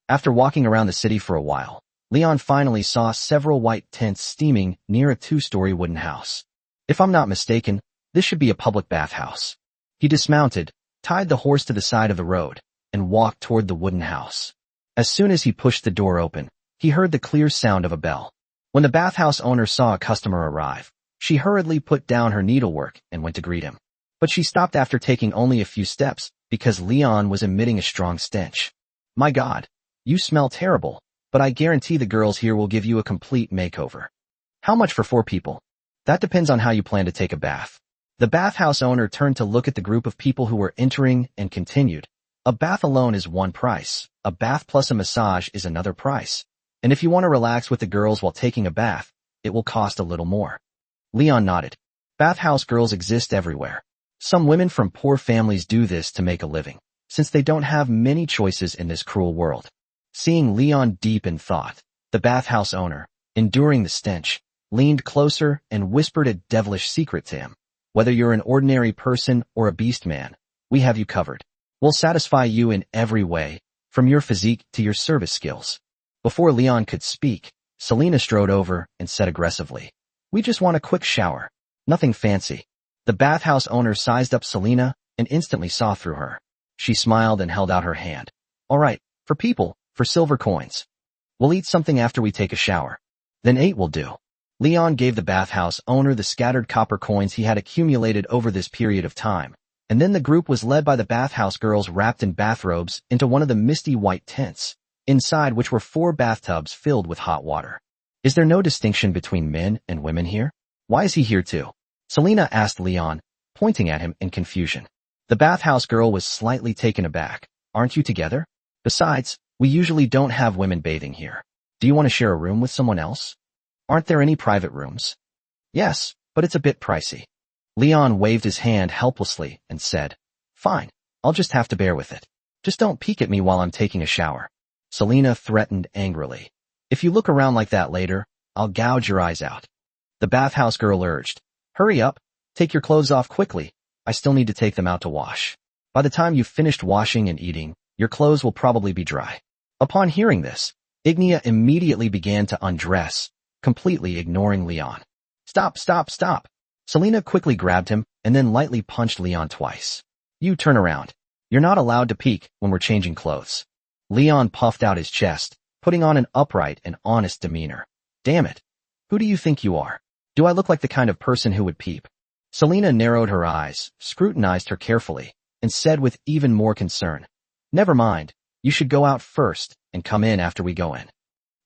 After walking around the city for a while, Leon finally saw several white tents steaming near a 2-story wooden house. If I'm not mistaken, this should be a public bathhouse. He dismounted, tied the horse to the side of the road, and walked toward the wooden house. As soon as he pushed the door open, he heard the clear sound of a bell. When the bathhouse owner saw a customer arrive, she hurriedly put down her needlework and went to greet him. But she stopped after taking only a few steps because Leon was emitting a strong stench. My God, you smell terrible, but I guarantee the girls here will give you a complete makeover. How much for 4 people? That depends on how you plan to take a bath. The bathhouse owner turned to look at the group of people who were entering and continued. A bath alone is one price. A bath plus a massage is another price. And if you want to relax with the girls while taking a bath, it will cost a little more. Leon nodded. Bathhouse girls exist everywhere. Some women from poor families do this to make a living, since they don't have many choices in this cruel world. Seeing Leon deep in thought, the bathhouse owner, enduring the stench, leaned closer and whispered a devilish secret to him. Whether you're an ordinary person or a beast man, we have you covered. We'll satisfy you in every way, from your physique to your service skills. Before Leon could speak, Selena strode over and said aggressively, we just want a quick shower. Nothing fancy. The bathhouse owner sized up Selena and instantly saw through her. She smiled and held out her hand. All right, for people, for silver coins. We'll eat something after we take a shower. Then 8 will do. Leon gave the bathhouse owner the scattered copper coins he had accumulated over this period of time, and then the group was led by the bathhouse girls wrapped in bathrobes into one of the misty white tents, inside which were 4 bathtubs filled with hot water. Is there no distinction between men and women here? Why is he here too? Selena asked Leon, pointing at him in confusion. The bathhouse girl was slightly taken aback. Aren't you together? Besides, we usually don't have women bathing here. Do you want to share a room with someone else? Aren't there any private rooms? Yes, but it's a bit pricey. Leon waved his hand helplessly and said, fine, I'll just have to bear with it. Just don't peek at me while I'm taking a shower. Selena threatened angrily. If you look around like that later, I'll gouge your eyes out. The bathhouse girl urged. Hurry up, take your clothes off quickly. I still need to take them out to wash. By the time you've finished washing and eating, your clothes will probably be dry. Upon hearing this, Ignia immediately began to undress, completely ignoring Leon. Stop, stop, stop. Selena quickly grabbed him and then lightly punched Leon twice. You turn around. You're not allowed to peek when we're changing clothes. Leon puffed out his chest, putting on an upright and honest demeanor. Damn it. Who do you think you are? Do I look like the kind of person who would peep? Selena narrowed her eyes, scrutinized her carefully, and said with even more concern. Never mind. You should go out first and come in after we go in.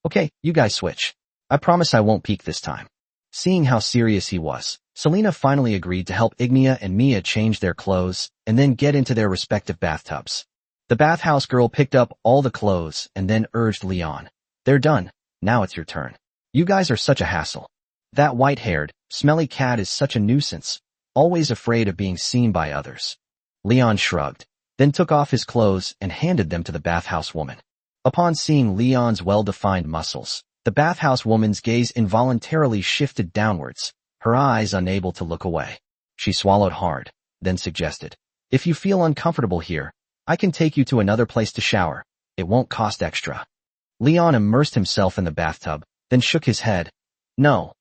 Okay, you guys switch. I promise I won't peek this time. Seeing how serious he was, Selena finally agreed to help Ignia and Mia change their clothes and then get into their respective bathtubs. The bathhouse girl picked up all the clothes and then urged Leon. They're done. Now it's your turn. You guys are such a hassle. That white-haired, smelly cat is such a nuisance, always afraid of being seen by others. Leon shrugged, then took off his clothes and handed them to the bathhouse woman. Upon seeing Leon's well-defined muscles, the bathhouse woman's gaze involuntarily shifted downwards, her eyes unable to look away. She swallowed hard, then suggested, if you feel uncomfortable here, I can take you to another place to shower. It won't cost extra. Leon immersed himself in the bathtub, then shook his head. No,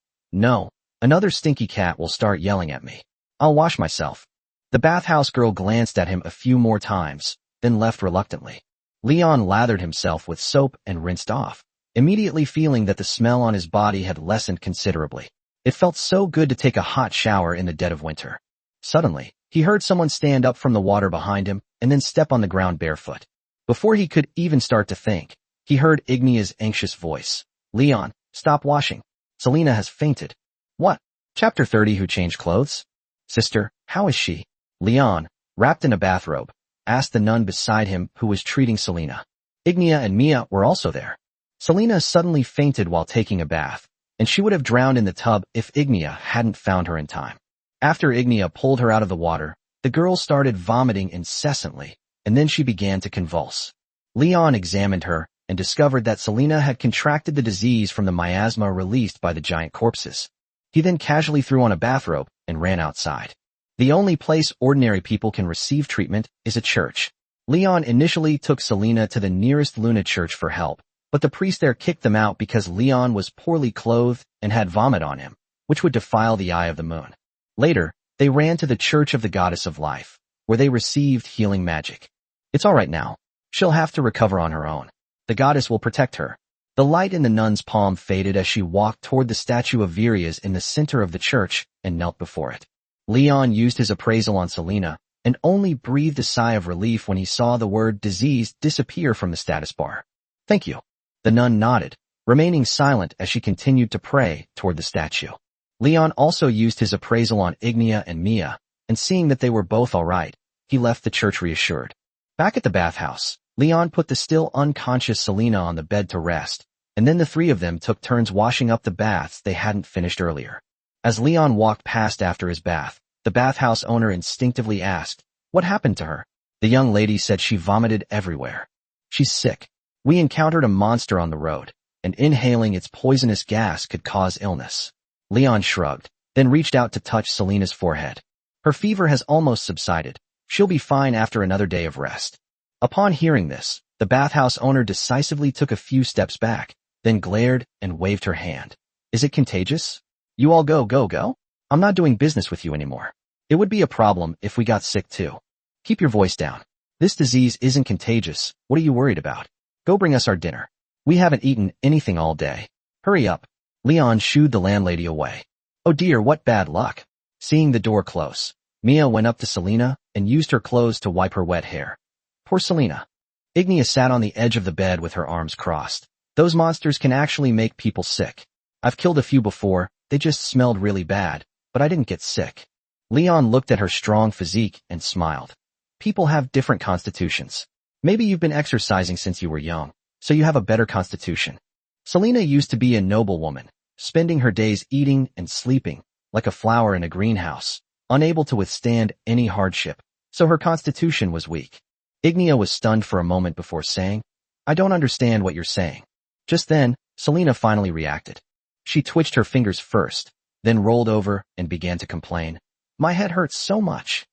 another stinky cat will start yelling at me. I'll wash myself. The bathhouse girl glanced at him a few more times, then left reluctantly. Leon lathered himself with soap and rinsed off, immediately feeling that the smell on his body had lessened considerably. It felt so good to take a hot shower in the dead of winter. Suddenly, he heard someone stand up from the water behind him and then step on the ground barefoot. Before he could even start to think, he heard Ignia's anxious voice. Leon, stop washing. Selena has fainted. What? Chapter 30. Who changed clothes? Sister, how is she? Leon, wrapped in a bathrobe, asked the nun beside him who was treating Selena. Ignia and Mia were also there. Selena suddenly fainted while taking a bath, and she would have drowned in the tub if Ignia hadn't found her in time. After Ignia pulled her out of the water, the girl started vomiting incessantly, and then she began to convulse. Leon examined her and discovered that Selena had contracted the disease from the miasma released by the giant corpses. He then casually threw on a bathrobe and ran outside. The only place ordinary people can receive treatment is a church. Leon initially took Selena to the nearest Luna church for help, but the priest there kicked them out because Leon was poorly clothed and had vomit on him, which would defile the eye of the moon. Later, they ran to the Church of the Goddess of Life, where they received healing magic. It's all right now. She'll have to recover on her own. The goddess will protect her. The light in the nun's palm faded as she walked toward the statue of Virias in the center of the church and knelt before it. Leon used his appraisal on Selena and only breathed a sigh of relief when he saw the word disease disappear from the status bar. Thank you. The nun nodded, remaining silent as she continued to pray toward the statue. Leon also used his appraisal on Ignia and Mia, and seeing that they were both all right, he left the church reassured. Back at the bathhouse, Leon put the still unconscious Selena on the bed to rest, and then the three of them took turns washing up the baths they hadn't finished earlier. As Leon walked past after his bath, the bathhouse owner instinctively asked, "What happened to her?" The young lady said she vomited everywhere. "She's sick. We encountered a monster on the road, and inhaling its poisonous gas could cause illness." Leon shrugged, then reached out to touch Selena's forehead. "Her fever has almost subsided. She'll be fine after another day of rest." Upon hearing this, the bathhouse owner decisively took a few steps back, then glared and waved her hand. "Is it contagious? You all go. I'm not doing business with you anymore. It would be a problem if we got sick too. Keep your voice down. This disease isn't contagious. What are you worried about? Go bring us our dinner. We haven't eaten anything all day. Hurry up." Leon shooed the landlady away. "Oh dear, what bad luck." Seeing the door close, Mia went up to Selena and used her clothes to wipe her wet hair. Poor Selena. Ignia sat on the edge of the bed with her arms crossed. "Those monsters can actually make people sick. I've killed a few before, they just smelled really bad, but I didn't get sick." Leon looked at her strong physique and smiled. "People have different constitutions. Maybe you've been exercising since you were young, so you have a better constitution." Selena used to be a noble woman, spending her days eating and sleeping, like a flower in a greenhouse, unable to withstand any hardship, so her constitution was weak. Ignia was stunned for a moment before saying, "I don't understand what you're saying." Just then, Selena finally reacted. She twitched her fingers first, then rolled over and began to complain. "My head hurts so much."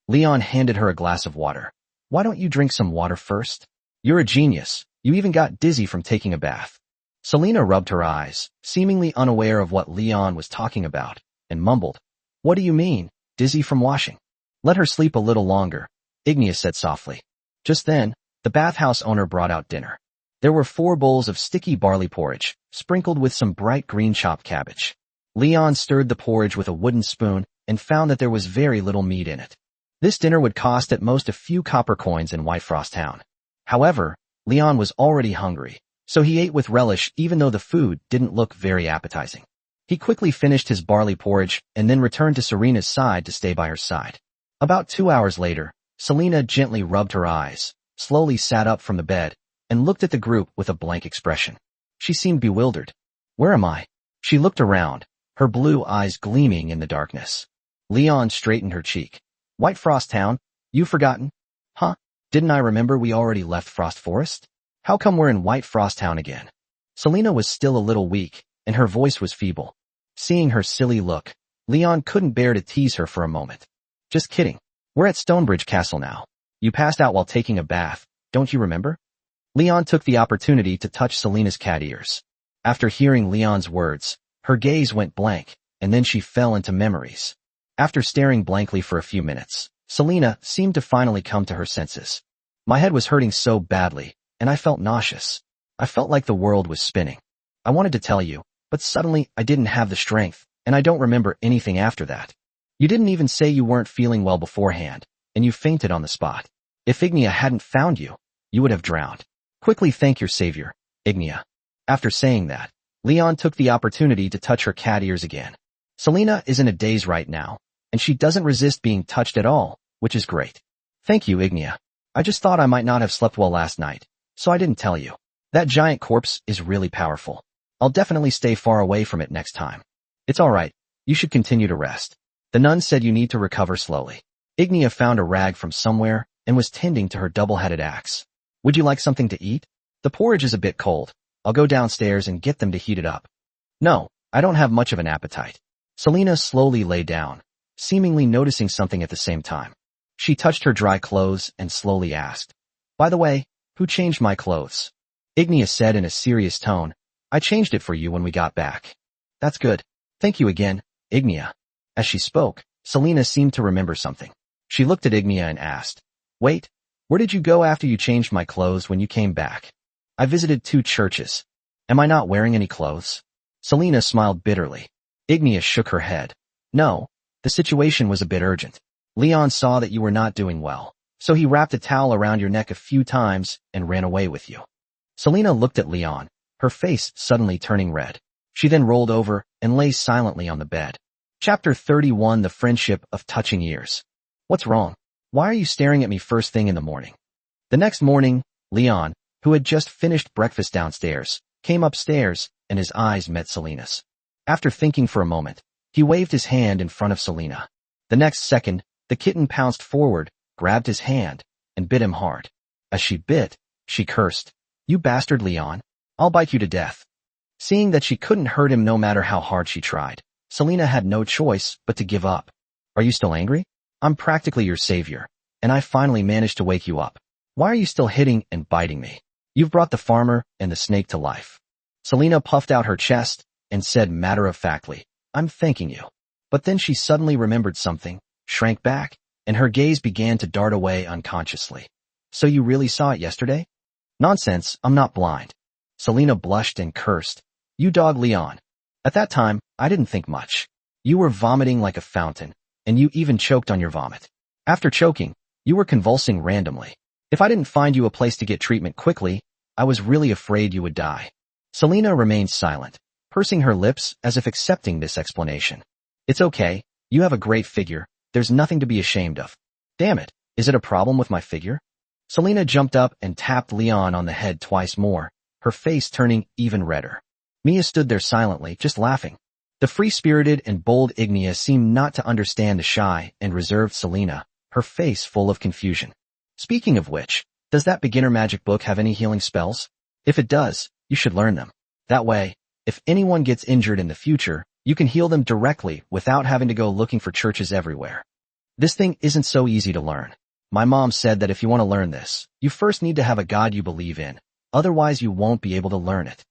Leon handed her a glass of water. "Why don't you drink some water first? You're a genius. You even got dizzy from taking a bath." Selena rubbed her eyes, seemingly unaware of what Leon was talking about, and mumbled, "What do you mean, dizzy from washing?" "Let her sleep a little longer," Ignia said softly. Just then, the bathhouse owner brought out dinner. There were 4 bowls of sticky barley porridge, sprinkled with some bright green chopped cabbage. Leon stirred the porridge with a wooden spoon and found that there was very little meat in it. This dinner would cost at most a few copper coins in White Frost Town. However, Leon was already hungry, so he ate with relish even though the food didn't look very appetizing. He quickly finished his barley porridge and then returned to Serena's side to stay by her side. About 2 hours later, Selena gently rubbed her eyes, slowly sat up from the bed, and looked at the group with a blank expression. She seemed bewildered. "Where am I?" She looked around, her blue eyes gleaming in the darkness. Leon straightened her cheek. "White Frost Town? You forgotten?" "Huh? Didn't I remember we already left Frost Forest? How come we're in White Frost Town again?" Selena was still a little weak, and her voice was feeble. Seeing her silly look, Leon couldn't bear to tease her for a moment. "Just kidding. We're at Stonebridge Castle now. You passed out while taking a bath, don't you remember?" Leon took the opportunity to touch Selena's cat ears. After hearing Leon's words, her gaze went blank, and then she fell into memories. After staring blankly for a few minutes, Selena seemed to finally come to her senses. "My head was hurting so badly, and I felt nauseous. I felt like the world was spinning. I wanted to tell you, but suddenly I didn't have the strength, and I don't remember anything after that. You didn't even say you weren't feeling well beforehand, and you fainted on the spot. If Ignia hadn't found you, you would have drowned. Quickly thank your savior, Ignia. After saying that, Leon took the opportunity to touch her cat ears again. Selena is in a daze right now, and she doesn't resist being touched at all, which is great. Thank you, Ignia. I just thought I might not have slept well last night, so I didn't tell you. That giant corpse is really powerful. I'll definitely stay far away from it next time. It's alright, you should continue to rest. The nun said you need to recover slowly. Ignia found a rag from somewhere and was tending to her double-headed axe. Would you like something to eat? The porridge is a bit cold. I'll go downstairs and get them to heat it up. No, I don't have much of an appetite. Selena slowly lay down, seemingly noticing something at the same time. She touched her dry clothes and slowly asked, "By the way, who changed my clothes?" Ignia said in a serious tone, "I changed it for you when we got back." "That's good. Thank you again, Ignia." As she spoke, Selena seemed to remember something. She looked at Ignia and asked, "Wait, where did you go after you changed my clothes when you came back?" "I visited 2 churches. Am I not wearing any clothes?" Selena smiled bitterly. Ignia shook her head. "No, the situation was a bit urgent. Leon saw that you were not doing well, so he wrapped a towel around your neck a few times and ran away with you." Selena looked at Leon, her face suddenly turning red. She then rolled over and lay silently on the bed. Chapter 31: The Friendship of Touching Ears. "What's wrong? Why are you staring at me first thing in the morning?" The next morning, Leon, who had just finished breakfast downstairs, came upstairs, and his eyes met Selena's. After thinking for a moment, he waved his hand in front of Selena. The next second, the kitten pounced forward, grabbed his hand, and bit him hard. As she bit, she cursed, "You bastard, Leon. I'll bite you to death." Seeing that she couldn't hurt him no matter how hard she tried, Selena had no choice but to give up. "Are you still angry? I'm practically your savior, and I finally managed to wake you up. Why are you still hitting and biting me? You've brought the farmer and the snake to life." Selena puffed out her chest and said matter-of-factly, "I'm thanking you." But then she suddenly remembered something, shrank back, and her gaze began to dart away unconsciously. "So you really saw it yesterday?" "Nonsense, I'm not blind." Selena blushed and cursed, "You dog, Leon." At that time, I didn't think much. You were vomiting like a fountain, and you even choked on your vomit. After choking, you were convulsing randomly. If I didn't find you a place to get treatment quickly, I was really afraid you would die. Selena remained silent, pursing her lips as if accepting this explanation. "It's okay, you have a great figure, there's nothing to be ashamed of." "Damn it, is it a problem with my figure?" Selena jumped up and tapped Leon on the head twice more, her face turning even redder. Mia stood there silently, just laughing. The free-spirited and bold Ignia seemed not to understand the shy and reserved Selena, her face full of confusion. "Speaking of which, does that beginner magic book have any healing spells? If it does, you should learn them. That way, if anyone gets injured in the future, you can heal them directly without having to go looking for churches everywhere. This thing isn't so easy to learn. My mom said that if you want to learn this, you first need to have a god you believe in, otherwise you won't be able to learn it."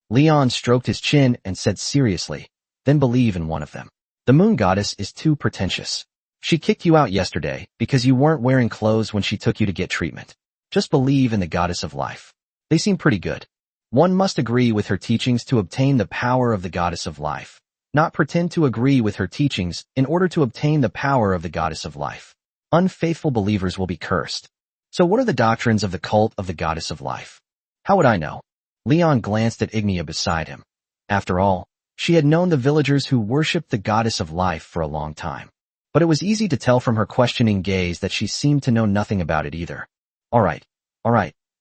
Leon stroked his chin and said seriously, "Then believe in one of them. The moon goddess is too pretentious. She kicked you out yesterday because you weren't wearing clothes when she took you to get treatment. Just believe in the goddess of life. They seem pretty good. One must agree with her teachings to obtain the power of the goddess of life, not pretend to agree with her teachings in order to obtain the power of the goddess of life. Unfaithful believers will be cursed. So what are the doctrines of the cult of the goddess of life? How would I know?" Leon glanced at Ignia beside him. After all, she had known the villagers who worshipped the goddess of life for a long time. But it was easy to tell from her questioning gaze that she seemed to know nothing about it either. All right,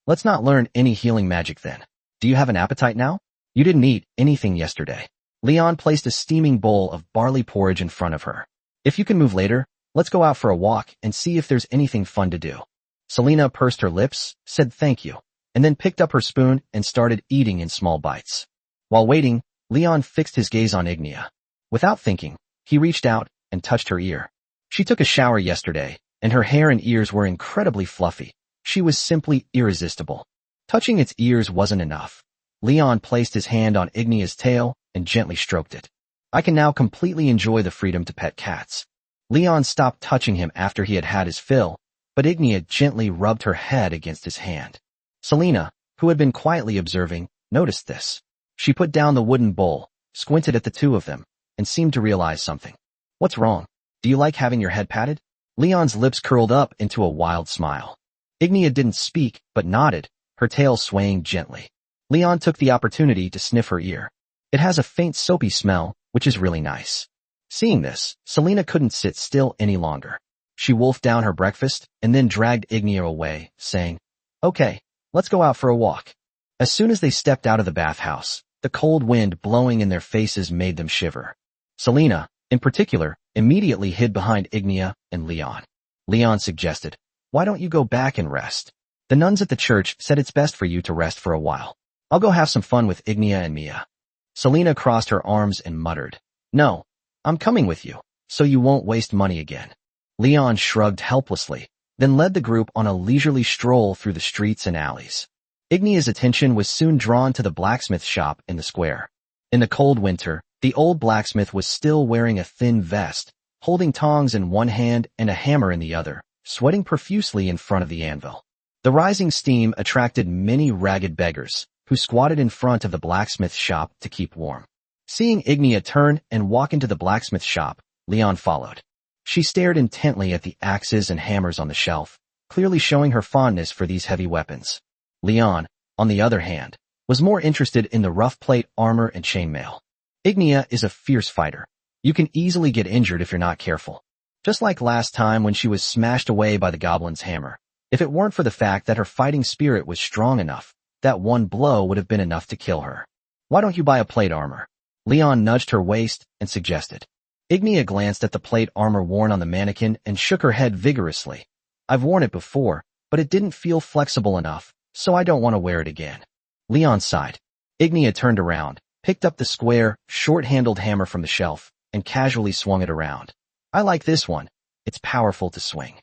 let's not learn any healing magic then. Do you have an appetite now? You didn't eat anything yesterday." Leon placed a steaming bowl of barley porridge in front of her. "If you can move later, let's go out for a walk and see if there's anything fun to do." Selena pursed her lips, said thank you, and then picked up her spoon and started eating in small bites. While waiting, Leon fixed his gaze on Ignia. Without thinking, he reached out and touched her ear. She took a shower yesterday, and her hair and ears were incredibly fluffy. She was simply irresistible. Touching its ears wasn't enough. Leon placed his hand on Ignia's tail and gently stroked it. "I can now completely enjoy the freedom to pet cats." Leon stopped touching him after he had had his fill, but Ignia gently rubbed her head against his hand. "Selena, who had been quietly observing, noticed this. She put down the wooden bowl, squinted at the two of them, and seemed to realize something. What's wrong? Do you like having your head patted? Leon's lips curled up into a wild smile. Ignia didn't speak, but nodded, her tail swaying gently. Leon took the opportunity to sniff her ear. It has a faint soapy smell, which is really nice. Seeing this, Selena couldn't sit still any longer. She wolfed down her breakfast and then dragged Ignia away, saying, "Okay, let's go out for a walk." As soon as they stepped out of the bathhouse, the cold wind blowing in their faces made them shiver. Selena, in particular, immediately hid behind Ignia and Leon. Leon suggested, "Why don't you go back and rest? The nuns at the church said it's best for you to rest for a while. I'll go have some fun with Ignia and Mia." Selena crossed her arms and muttered, "No, I'm coming with you, so you won't waste money again." Leon shrugged helplessly, then led the group on a leisurely stroll through the streets and alleys. Ignia's attention was soon drawn to the blacksmith shop in the square. In the cold winter, the old blacksmith was still wearing a thin vest, holding tongs in one hand and a hammer in the other, sweating profusely in front of the anvil. The rising steam attracted many ragged beggars, who squatted in front of the blacksmith shop to keep warm. Seeing Ignia turn and walk into the blacksmith shop, Leon followed. She stared intently at the axes and hammers on the shelf, clearly showing her fondness for these heavy weapons. Leon, on the other hand, was more interested in the rough plate armor and chainmail. Ignia is a fierce fighter. You can easily get injured if you're not careful. Just like last time when she was smashed away by the goblin's hammer. If it weren't for the fact that her fighting spirit was strong enough, that one blow would have been enough to kill her. "Why don't you buy a plate armor?" Leon nudged her waist and suggested. Ignia glanced at the plate armor worn on the mannequin and shook her head vigorously. "I've worn it before, but it didn't feel flexible enough, so I don't want to wear it again." Leon sighed. Ignia turned around, picked up the square, short-handled hammer from the shelf, and casually swung it around. "I like this one. It's powerful to swing."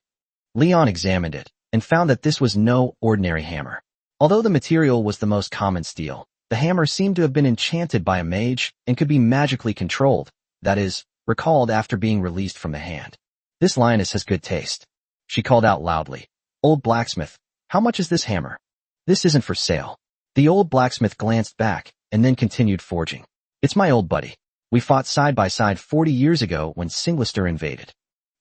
Leon examined it and found that this was no ordinary hammer. Although the material was the most common steel, the hammer seemed to have been enchanted by a mage and could be magically controlled, that is, recalled after being released from the hand. "This lioness has good taste," she called out loudly. "Old blacksmith, how much is this hammer?" "This isn't for sale." The old blacksmith glanced back and then continued forging. "It's my old buddy. We fought side by side 40 years ago when Singlister invaded.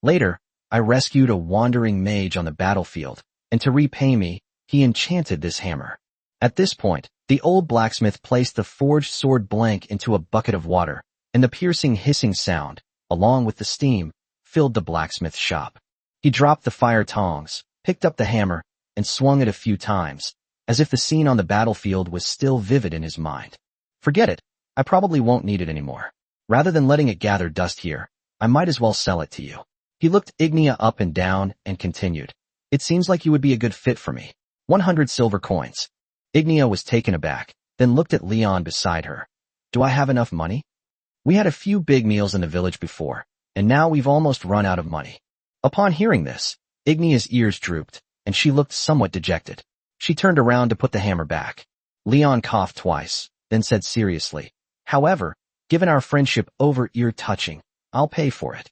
Later, I rescued a wandering mage on the battlefield, and to repay me, he enchanted this hammer." At this point, the old blacksmith placed the forged sword blank into a bucket of water, and the piercing hissing sound, along with the steam, filled the blacksmith's shop. He dropped the fire tongs, picked up the hammer, and swung it a few times, as if the scene on the battlefield was still vivid in his mind. "Forget it. I probably won't need it anymore. Rather than letting it gather dust here, I might as well sell it to you." He looked Ignia up and down and continued. "It seems like you would be a good fit for me. 100 silver coins." Ignia was taken aback, then looked at Leon beside her. "Do I have enough money? We had a few big meals in the village before, and now we've almost run out of money." Upon hearing this, Ignia's ears drooped, and she looked somewhat dejected. She turned around to put the hammer back. Leon coughed twice, then said seriously, "However, given our friendship over ear-touching, I'll pay for it."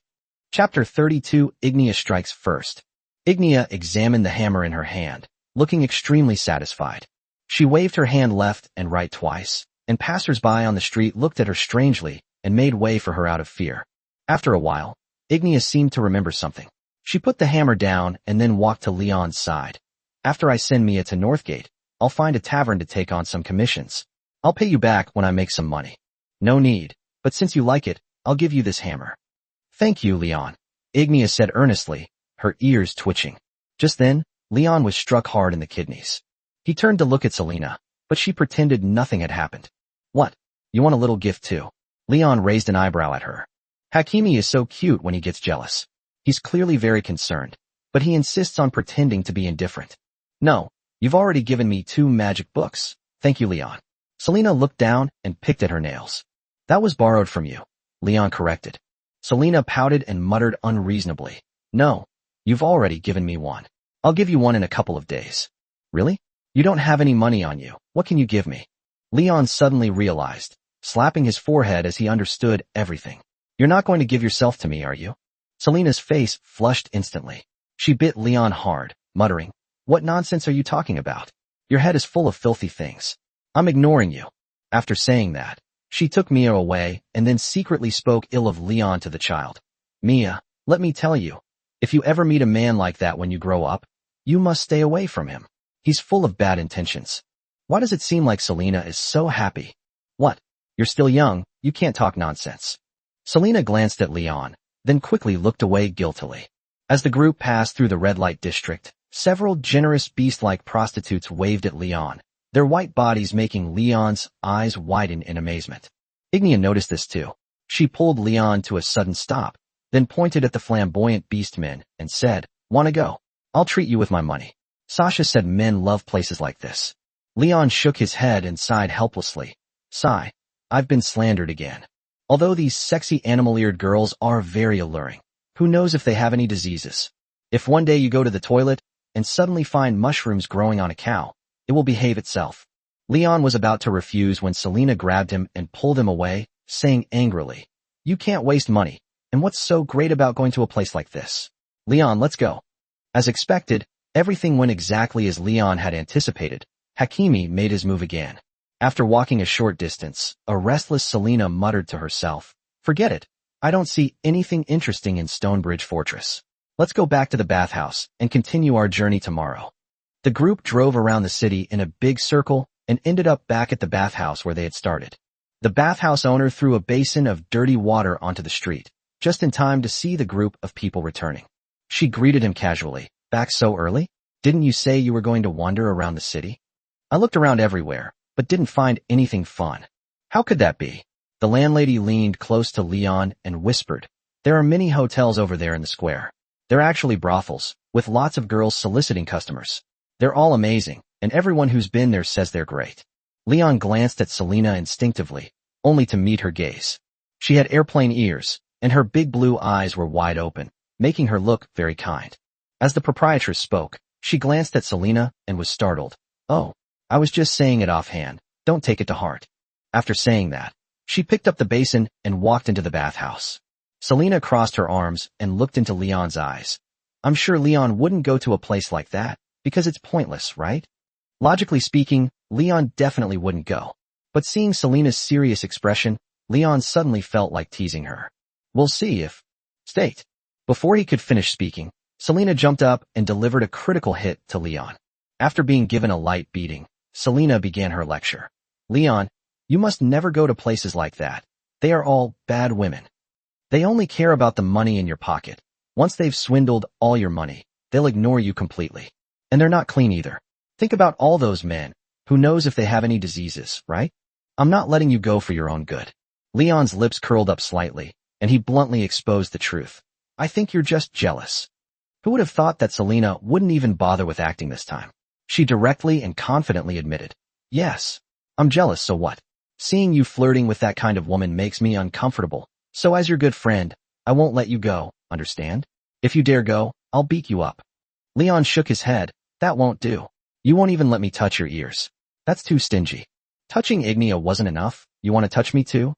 Chapter 32 Ignia Strikes First. Ignia examined the hammer in her hand, looking extremely satisfied. She waved her hand left and right twice, and passers-by on the street looked at her strangely and made way for her out of fear. After a while, Ignia seemed to remember something. She put the hammer down and then walked to Leon's side. "After I send Mia to Northgate, I'll find a tavern to take on some commissions. I'll pay you back when I make some money." "No need, but since you like it, I'll give you this hammer." "Thank you, Leon," Ignia said earnestly, her ears twitching. Just then, Leon was struck hard in the kidneys. He turned to look at Selena, but she pretended nothing had happened. "What? You want a little gift too?" Leon raised an eyebrow at her. Hakimi is so cute when he gets jealous. He's clearly very concerned, but he insists on pretending to be indifferent. "No, you've already given me 2 magic books. Thank you, Leon." Selena looked down and picked at her nails. "That was borrowed from you," Leon corrected. Selena pouted and muttered unreasonably. "No, you've already given me 1. I'll give you 1 in a couple of days." "Really? You don't have any money on you. What can you give me?" Leon suddenly realized, slapping his forehead as he understood everything. "You're not going to give yourself to me, are you?" Selena's face flushed instantly. She bit Leon hard, muttering, "What nonsense are you talking about? Your head is full of filthy things. I'm ignoring you. After saying that, she took Mia away and then secretly spoke ill of Leon to the child. Mia, let me tell you, if you ever meet a man like that when you grow up, you must stay away from him. He's full of bad intentions. Why does it seem like Selena is so happy? What? You're still young, you can't talk nonsense. Selena glanced at Leon, then quickly looked away guiltily. As the group passed through the red light district, several generous beast-like prostitutes waved at Leon, their white bodies making Leon's eyes widen in amazement. Ignia noticed this too. She pulled Leon to a sudden stop, then pointed at the flamboyant beastmen and said, "Wanna go? I'll treat you with my money." Sasha said men love places like this. Leon shook his head and sighed helplessly. Sigh, I've been slandered again. Although these sexy animal-eared girls are very alluring, who knows if they have any diseases? If one day you go to the toilet and suddenly find mushrooms growing on a cow, it will behave itself. Leon was about to refuse when Selena grabbed him and pulled him away, saying angrily, "You can't waste money, and what's so great about going to a place like this? Leon, let's go." As expected, everything went exactly as Leon had anticipated. Hakimi made his move again. After walking a short distance, a restless Selena muttered to herself, "Forget it. I don't see anything interesting in Stonebridge Fortress. Let's go back to the bathhouse and continue our journey tomorrow." The group drove around the city in a big circle and ended up back at the bathhouse where they had started. The bathhouse owner threw a basin of dirty water onto the street, just in time to see the group of people returning. She greeted him casually. "Back so early? Didn't you say you were going to wander around the city?" "I looked around everywhere, but didn't find anything fun." "How could that be?" The landlady leaned close to Leon and whispered, "There are many hotels over there in the square. They're actually brothels, with lots of girls soliciting customers. They're all amazing, and everyone who's been there says they're great." Leon glanced at Selena instinctively, only to meet her gaze. She had airplane ears, and her big blue eyes were wide open, making her look very kind. As the proprietress spoke, she glanced at Selena and was startled. "Oh, I was just saying it offhand. Don't take it to heart." After saying that, she picked up the basin and walked into the bathhouse. Selena crossed her arms and looked into Leon's eyes. "I'm sure Leon wouldn't go to a place like that, because it's pointless, right?" Logically speaking, Leon definitely wouldn't go. But seeing Selena's serious expression, Leon suddenly felt like teasing her. "We'll see if..." "State." Before he could finish speaking, Selena jumped up and delivered a critical hit to Leon. After being given a light beating, Selena began her lecture. "Leon, you must never go to places like that. They are all bad women. They only care about the money in your pocket. Once they've swindled all your money, they'll ignore you completely. And they're not clean either. Think about all those men. Who knows if they have any diseases, right? I'm not letting you go for your own good." Leon's lips curled up slightly, and he bluntly exposed the truth. "I think you're just jealous." Who would have thought that Selena wouldn't even bother with acting this time? She directly and confidently admitted, "Yes, I'm jealous, so what? Seeing you flirting with that kind of woman makes me uncomfortable, so as your good friend, I won't let you go, understand? If you dare go, I'll beat you up." Leon shook his head. "That won't do. You won't even let me touch your ears. That's too stingy. Touching Ignia wasn't enough. You want to touch me too?"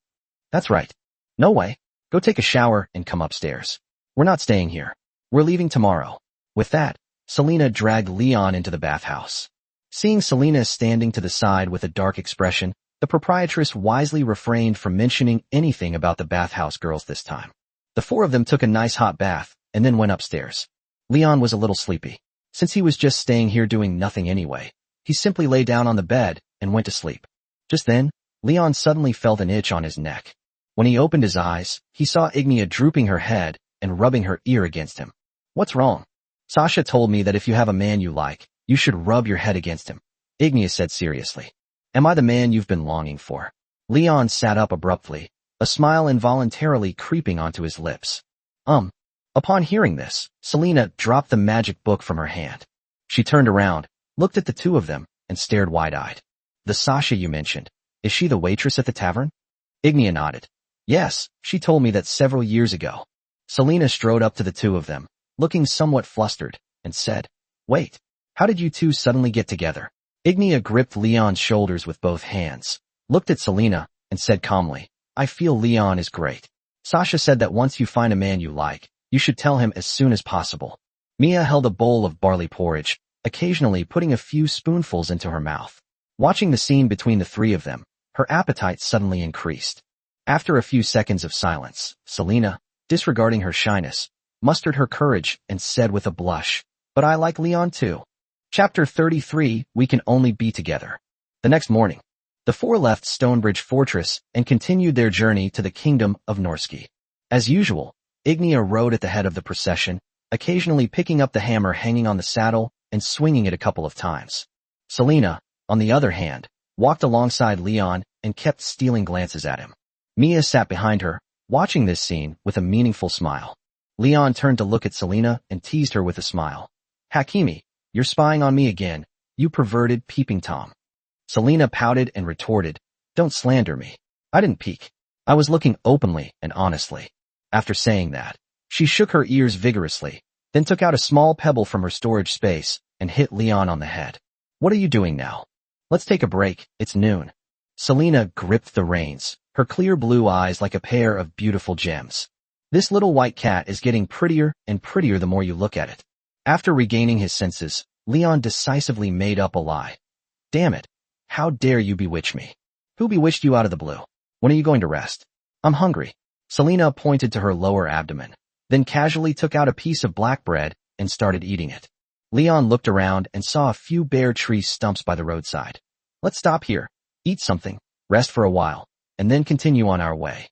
"That's right. No way. Go take a shower and come upstairs. We're not staying here. We're leaving tomorrow." With that, Selena dragged Leon into the bathhouse. Seeing Selena standing to the side with a dark expression, the proprietress wisely refrained from mentioning anything about the bathhouse girls this time. The four of them took a nice hot bath and then went upstairs. Leon was a little sleepy. Since he was just staying here doing nothing anyway, he simply lay down on the bed and went to sleep. Just then, Leon suddenly felt an itch on his neck. When he opened his eyes, he saw Ignia drooping her head and rubbing her ear against him. "What's wrong?" "Sasha told me that if you have a man you like, you should rub your head against him," Ignia said seriously. "Am I the man you've been longing for?" Leon sat up abruptly, a smile involuntarily creeping onto his lips. Upon hearing this, Selena dropped the magic book from her hand. She turned around, looked at the two of them, and stared wide-eyed. "The Sasha you mentioned, is she the waitress at the tavern?" Ignia nodded. "Yes, she told me that several years ago." Selena strode up to the two of them, looking somewhat flustered, and said, "Wait, how did you two suddenly get together?" Ignia gripped Leon's shoulders with both hands, looked at Selena, and said calmly, "I feel Leon is great. Sasha said that once you find a man you like, you should tell him as soon as possible." Mia held a bowl of barley porridge, occasionally putting a few spoonfuls into her mouth. Watching the scene between the three of them, her appetite suddenly increased. After a few seconds of silence, Selena, disregarding her shyness, mustered her courage and said with a blush, "But I like Leon too." Chapter 33, We Can Only Be Together. The next morning, the four left Stonebridge Fortress and continued their journey to the kingdom of Norsky. As usual, Ignia rode at the head of the procession, occasionally picking up the hammer hanging on the saddle and swinging it a couple of times. Selena, on the other hand, walked alongside Leon and kept stealing glances at him. Mia sat behind her, watching this scene with a meaningful smile. Leon turned to look at Selena and teased her with a smile. "Hakimi, you're spying on me again, you perverted peeping Tom." Selena pouted and retorted, "Don't slander me. I didn't peek. I was looking openly and honestly." After saying that, she shook her ears vigorously, then took out a small pebble from her storage space and hit Leon on the head. "What are you doing now? Let's take a break, it's noon." Selena gripped the reins, her clear blue eyes like a pair of beautiful gems. "This little white cat is getting prettier and prettier the more you look at it." After regaining his senses, Leon decisively made up a lie. "Damn it. How dare you bewitch me? Who bewitched you out of the blue? When are you going to rest?" "I'm hungry." Selena pointed to her lower abdomen, then casually took out a piece of black bread and started eating it. Leon looked around and saw a few bare tree stumps by the roadside. "Let's stop here, eat something, rest for a while, and then continue on our way."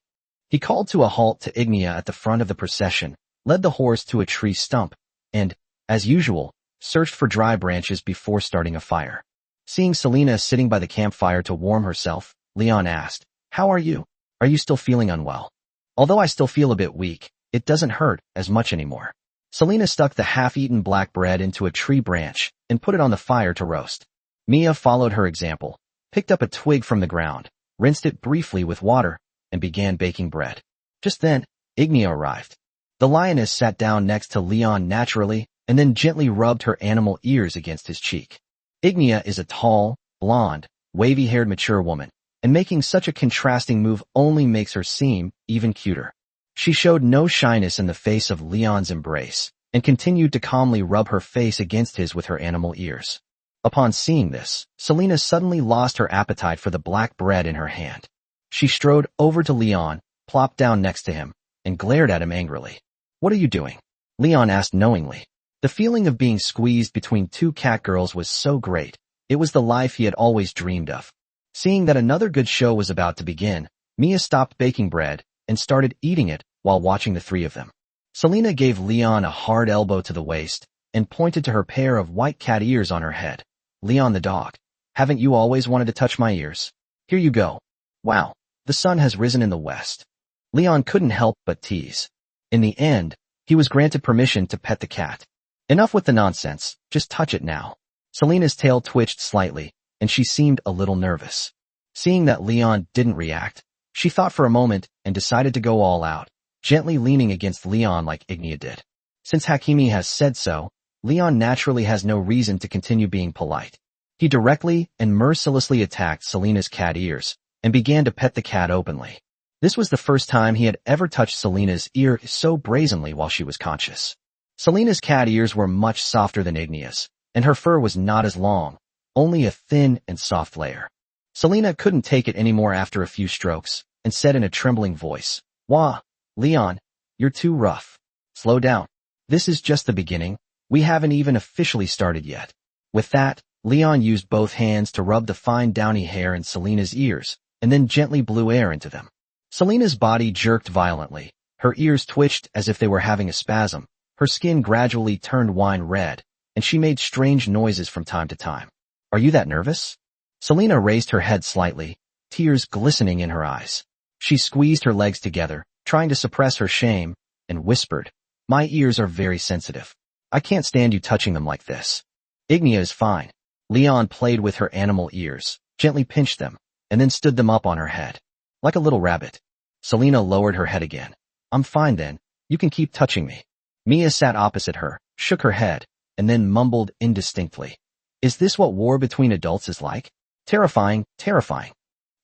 He called to a halt to Ignia at the front of the procession, led the horse to a tree stump, and, as usual, searched for dry branches before starting a fire. Seeing Selena sitting by the campfire to warm herself, Leon asked, "How are you? Are you still feeling unwell?" "Although I still feel a bit weak, it doesn't hurt as much anymore." Selena stuck the half-eaten black bread into a tree branch and put it on the fire to roast. Mia followed her example, picked up a twig from the ground, rinsed it briefly with water, and began baking bread. Just then, Ignia arrived. The lioness sat down next to Leon naturally and then gently rubbed her animal ears against his cheek. Ignia is a tall, blonde, wavy-haired mature woman, and making such a contrasting move only makes her seem even cuter. She showed no shyness in the face of Leon's embrace, and continued to calmly rub her face against his with her animal ears. Upon seeing this, Selena suddenly lost her appetite for the black bread in her hand. She strode over to Leon, plopped down next to him, and glared at him angrily. "What are you doing?" Leon asked knowingly. The feeling of being squeezed between two cat girls was so great, it was the life he had always dreamed of. Seeing that another good show was about to begin, Mia stopped baking bread and started eating it while watching the three of them. Selena gave Leon a hard elbow to the waist and pointed to her pair of white cat ears on her head. "Leon the dog, haven't you always wanted to touch my ears? Here you go." Wow, the sun has risen in the west. Leon couldn't help but tease. In the end, he was granted permission to pet the cat. "Enough with the nonsense, just touch it now." Selena's tail twitched slightly, and she seemed a little nervous. Seeing that Leon didn't react, she thought for a moment and decided to go all out, gently leaning against Leon like Ignia did. Since Hakimi has said so, Leon naturally has no reason to continue being polite. He directly and mercilessly attacked Selena's cat ears and began to pet the cat openly. This was the first time he had ever touched Selena's ear so brazenly while she was conscious. Selena's cat ears were much softer than Ignia's, and her fur was not as long, only a thin and soft layer. Selena couldn't take it anymore after a few strokes, and said in a trembling voice, "Wah, Leon, you're too rough. Slow down. This is just the beginning. We haven't even officially started yet." With that, Leon used both hands to rub the fine downy hair in Selena's ears, and then gently blew air into them. Selena's body jerked violently, her ears twitched as if they were having a spasm, her skin gradually turned wine red, and she made strange noises from time to time. "Are you that nervous?" Selena raised her head slightly, tears glistening in her eyes. She squeezed her legs together, trying to suppress her shame, and whispered, "My ears are very sensitive. I can't stand you touching them like this." "Ignia is fine." Leon played with her animal ears, gently pinched them, and then stood them up on her head. Like a little rabbit. Selena lowered her head again. "I'm fine then, you can keep touching me." Mia sat opposite her, shook her head, and then mumbled indistinctly. "Is this what war between adults is like? Terrifying, terrifying."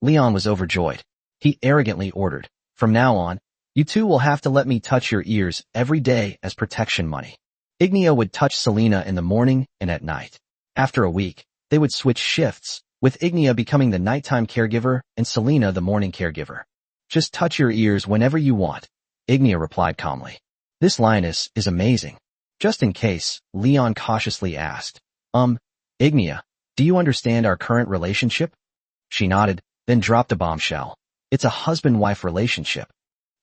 Leon was overjoyed. He arrogantly ordered, "From now on, you two will have to let me touch your ears every day as protection money." Ignia would touch Selena in the morning and at night. After a week, they would switch shifts, with Ignia becoming the nighttime caregiver and Selena the morning caregiver. Just touch your ears whenever you want, Ignia replied calmly. This lioness is amazing. Just in case, Leon cautiously asked, Ignia, do you understand our current relationship? She nodded, then dropped a bombshell. It's a husband-wife relationship.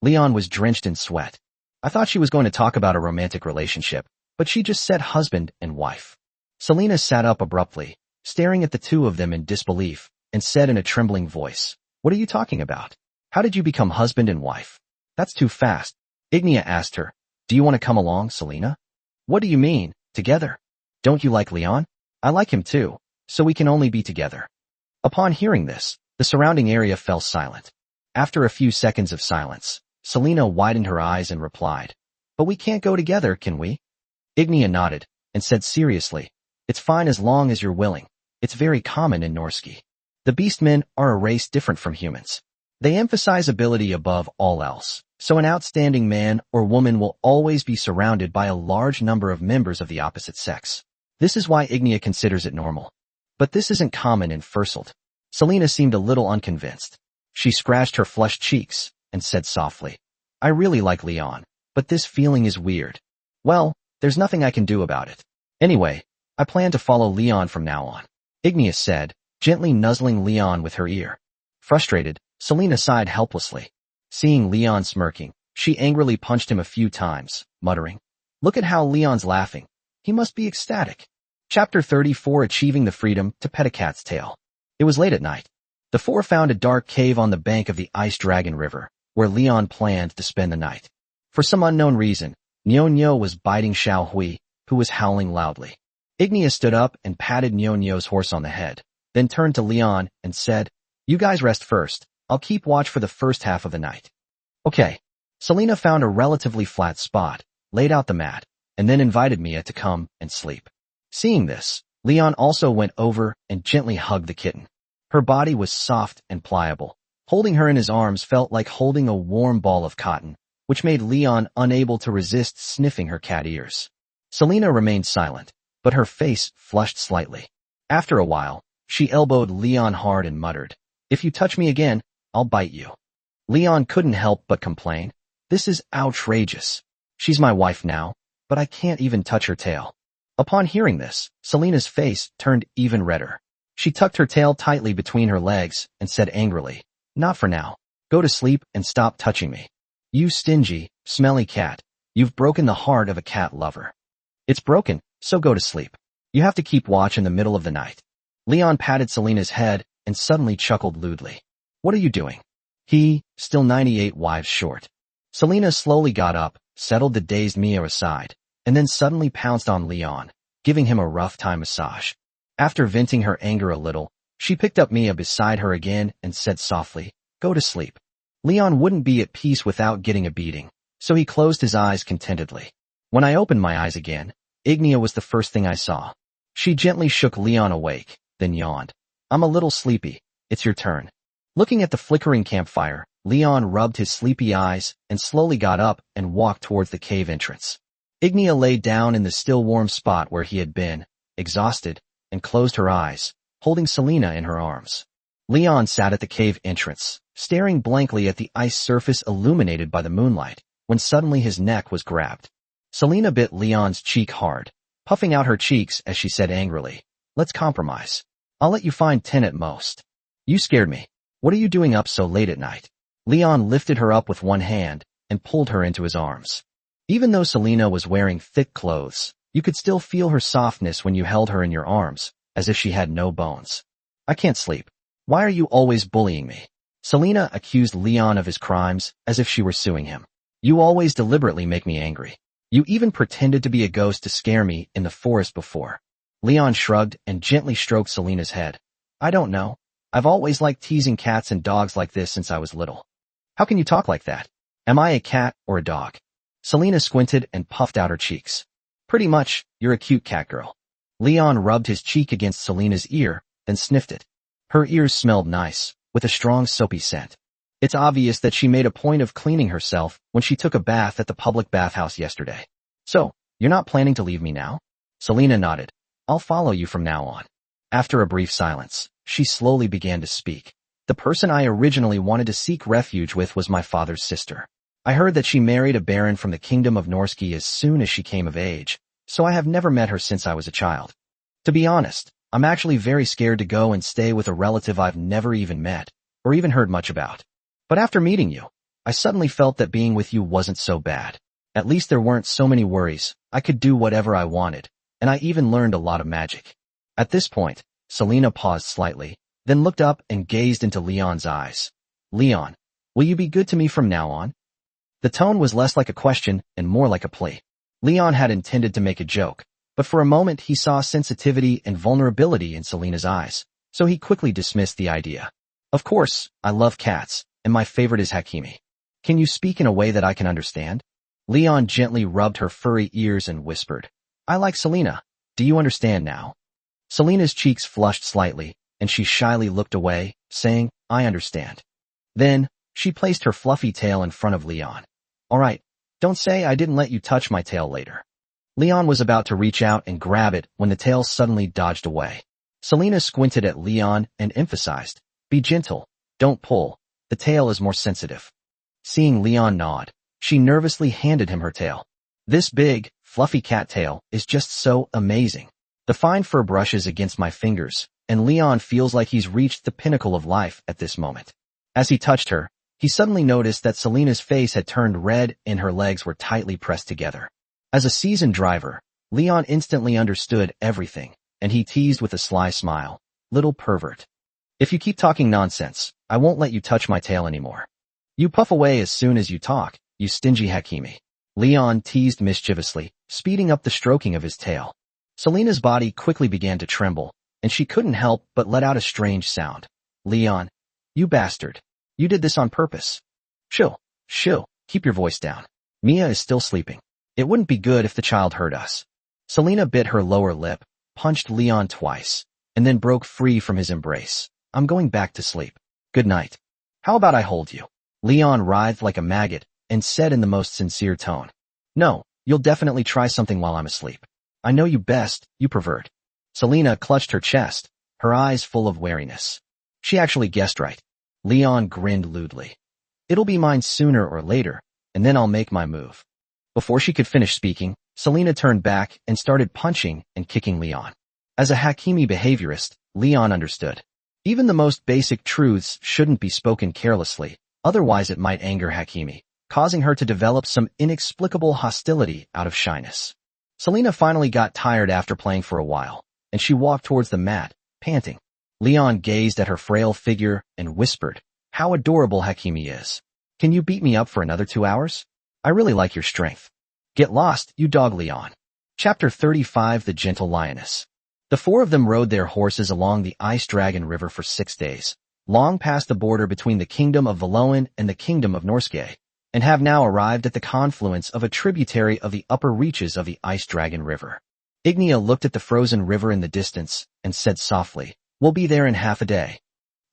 Leon was drenched in sweat. I thought she was going to talk about a romantic relationship, but she just said husband and wife. Selena sat up abruptly, staring at the two of them in disbelief, and said in a trembling voice, What are you talking about? How did you become husband and wife? That's too fast. Ignia asked her, Do you want to come along, Selena? What do you mean, together? Don't you like Leon? I like him too, so we can only be together. Upon hearing this, the surrounding area fell silent. After a few seconds of silence, Selena widened her eyes and replied, But we can't go together, can we? Ignia nodded, and said seriously, It's fine as long as you're willing. It's very common in Norski. The beastmen are a race different from humans. They emphasize ability above all else, so an outstanding man or woman will always be surrounded by a large number of members of the opposite sex. This is why Ignia considers it normal. But this isn't common in Furselt. Selena seemed a little unconvinced. She scratched her flushed cheeks and said softly, I really like Leon, but this feeling is weird. Well, there's nothing I can do about it. Anyway, I plan to follow Leon from now on, Ignia said, gently nuzzling Leon with her ear. Frustrated, Selena sighed helplessly. Seeing Leon smirking, she angrily punched him a few times, muttering, Look at how Leon's laughing. He must be ecstatic. Chapter 34 Achieving the Freedom to Pet a Cat's Tail. It was late at night. The four found a dark cave on the bank of the Ice Dragon River, where Leon planned to spend the night. For some unknown reason, Nyo was biting Xiao Hui, who was howling loudly. Ignia stood up and patted Nyo's horse on the head, then turned to Leon and said, You guys rest first. I'll keep watch for the first half of the night. Okay. Selena found a relatively flat spot, laid out the mat, and then invited Mia to come and sleep. Seeing this, Leon also went over and gently hugged the kitten. Her body was soft and pliable. Holding her in his arms felt like holding a warm ball of cotton, which made Leon unable to resist sniffing her cat ears. Selena remained silent, but her face flushed slightly. After a while, she elbowed Leon hard and muttered, If you touch me again, I'll bite you. Leon couldn't help but complain. This is outrageous. She's my wife now, but I can't even touch her tail. Upon hearing this, Selena's face turned even redder. She tucked her tail tightly between her legs and said angrily, Not for now. Go to sleep and stop touching me. You stingy, smelly cat. You've broken the heart of a cat lover. It's broken, so go to sleep. You have to keep watch in the middle of the night. Leon patted Selena's head and suddenly chuckled lewdly. What are you doing? He, still 98 wives short. Selena slowly got up, settled the dazed Mia aside, and then suddenly pounced on Leon, giving him a rough time massage. After venting her anger a little, she picked up Mia beside her again and said softly, Go to sleep. Leon wouldn't be at peace without getting a beating, so he closed his eyes contentedly. When I opened my eyes again, Ignia was the first thing I saw. She gently shook Leon awake, then yawned. I'm a little sleepy. It's your turn. Looking at the flickering campfire, Leon rubbed his sleepy eyes and slowly got up and walked towards the cave entrance. Ignia lay down in the still warm spot where he had been, exhausted, and closed her eyes, holding Selena in her arms. Leon sat at the cave entrance, staring blankly at the ice surface illuminated by the moonlight, when suddenly his neck was grabbed. Selena bit Leon's cheek hard, puffing out her cheeks as she said angrily, Let's compromise. I'll let you find 10 at most. You scared me. What are you doing up so late at night? Leon lifted her up with one hand and pulled her into his arms. Even though Selena was wearing thick clothes, you could still feel her softness when you held her in your arms, as if she had no bones. I can't sleep. Why are you always bullying me? Selena accused Leon of his crimes as if she were suing him. You always deliberately make me angry. You even pretended to be a ghost to scare me in the forest before. Leon shrugged and gently stroked Selena's head. I don't know. I've always liked teasing cats and dogs like this since I was little. How can you talk like that? Am I a cat or a dog? Selena squinted and puffed out her cheeks. Pretty much, you're a cute cat girl. Leon rubbed his cheek against Selena's ear, then sniffed it. Her ears smelled nice, with a strong soapy scent. It's obvious that she made a point of cleaning herself when she took a bath at the public bathhouse yesterday. So, You're not planning to leave me now? Selena nodded. I'll follow you from now on. After a brief silence, she slowly began to speak. The person I originally wanted to seek refuge with was my father's sister. I heard that she married a baron from the kingdom of Norsky as soon as she came of age, so I have never met her since I was a child. To be honest, I'm actually very scared to go and stay with a relative I've never even met, or even heard much about. But after meeting you, I suddenly felt that being with you wasn't so bad. At least there weren't so many worries, I could do whatever I wanted, and I even learned a lot of magic. At this point, Selena paused slightly, then looked up and gazed into Leon's eyes. Leon, will you be good to me from now on? The tone was less like a question and more like a plea. Leon had intended to make a joke, but for a moment he saw sensitivity and vulnerability in Selena's eyes, so he quickly dismissed the idea. Of course, I love cats, and my favorite is Hakimi. Can you speak in a way that I can understand? Leon gently rubbed her furry ears and whispered, I like Selena. Do you understand now? Selena's cheeks flushed slightly, and she shyly looked away, saying, I understand. Then, she placed her fluffy tail in front of Leon. All right, don't say I didn't let you touch my tail later. Leon was about to reach out and grab it when the tail suddenly dodged away. Selena squinted at Leon and emphasized, be gentle, don't pull, the tail is more sensitive. Seeing Leon nod, she nervously handed him her tail. This big, fluffy cat tail is just so amazing. The fine fur brushes against my fingers, and Leon feels like he's reached the pinnacle of life at this moment. As he touched her, he suddenly noticed that Selena's face had turned red and her legs were tightly pressed together. As a seasoned driver, Leon instantly understood everything, and he teased with a sly smile, little pervert. If you keep talking nonsense, I won't let you touch my tail anymore. You puff away as soon as you talk, you stingy Hakimi. Leon teased mischievously, speeding up the stroking of his tail. Selena's body quickly began to tremble, and she couldn't help but let out a strange sound. Leon, you bastard. You did this on purpose. Shoo, keep your voice down. Mia is still sleeping. It wouldn't be good if the child heard us. Selena bit her lower lip, punched Leon twice, and then broke free from his embrace. I'm going back to sleep. Good night. How about I hold you? Leon writhed like a maggot and said in the most sincere tone. No, you'll definitely try something while I'm asleep. I know you best, you pervert. Selena clutched her chest, her eyes full of wariness. She actually guessed right. Leon grinned lewdly. It'll be mine sooner or later, and then I'll make my move. Before she could finish speaking, Selena turned back and started punching and kicking Leon. As a Hakimi behaviorist, Leon understood. Even the most basic truths shouldn't be spoken carelessly, otherwise it might anger Hakimi, causing her to develop some inexplicable hostility out of shyness. Selena finally got tired after playing for a while, and she walked towards the mat, panting. Leon gazed at her frail figure and whispered, how adorable Hakimi is. Can you beat me up for another 2 hours? I really like your strength. Get lost, you dog Leon. Chapter 35 The Gentle Lioness. The four of them rode their horses along the Ice Dragon River for 6 days, long past the border between the kingdom of Valoan and the kingdom of Norske, and have now arrived at the confluence of a tributary of the upper reaches of the Ice Dragon River. Ignia looked at the frozen river in the distance and said softly, we'll be there in half a day.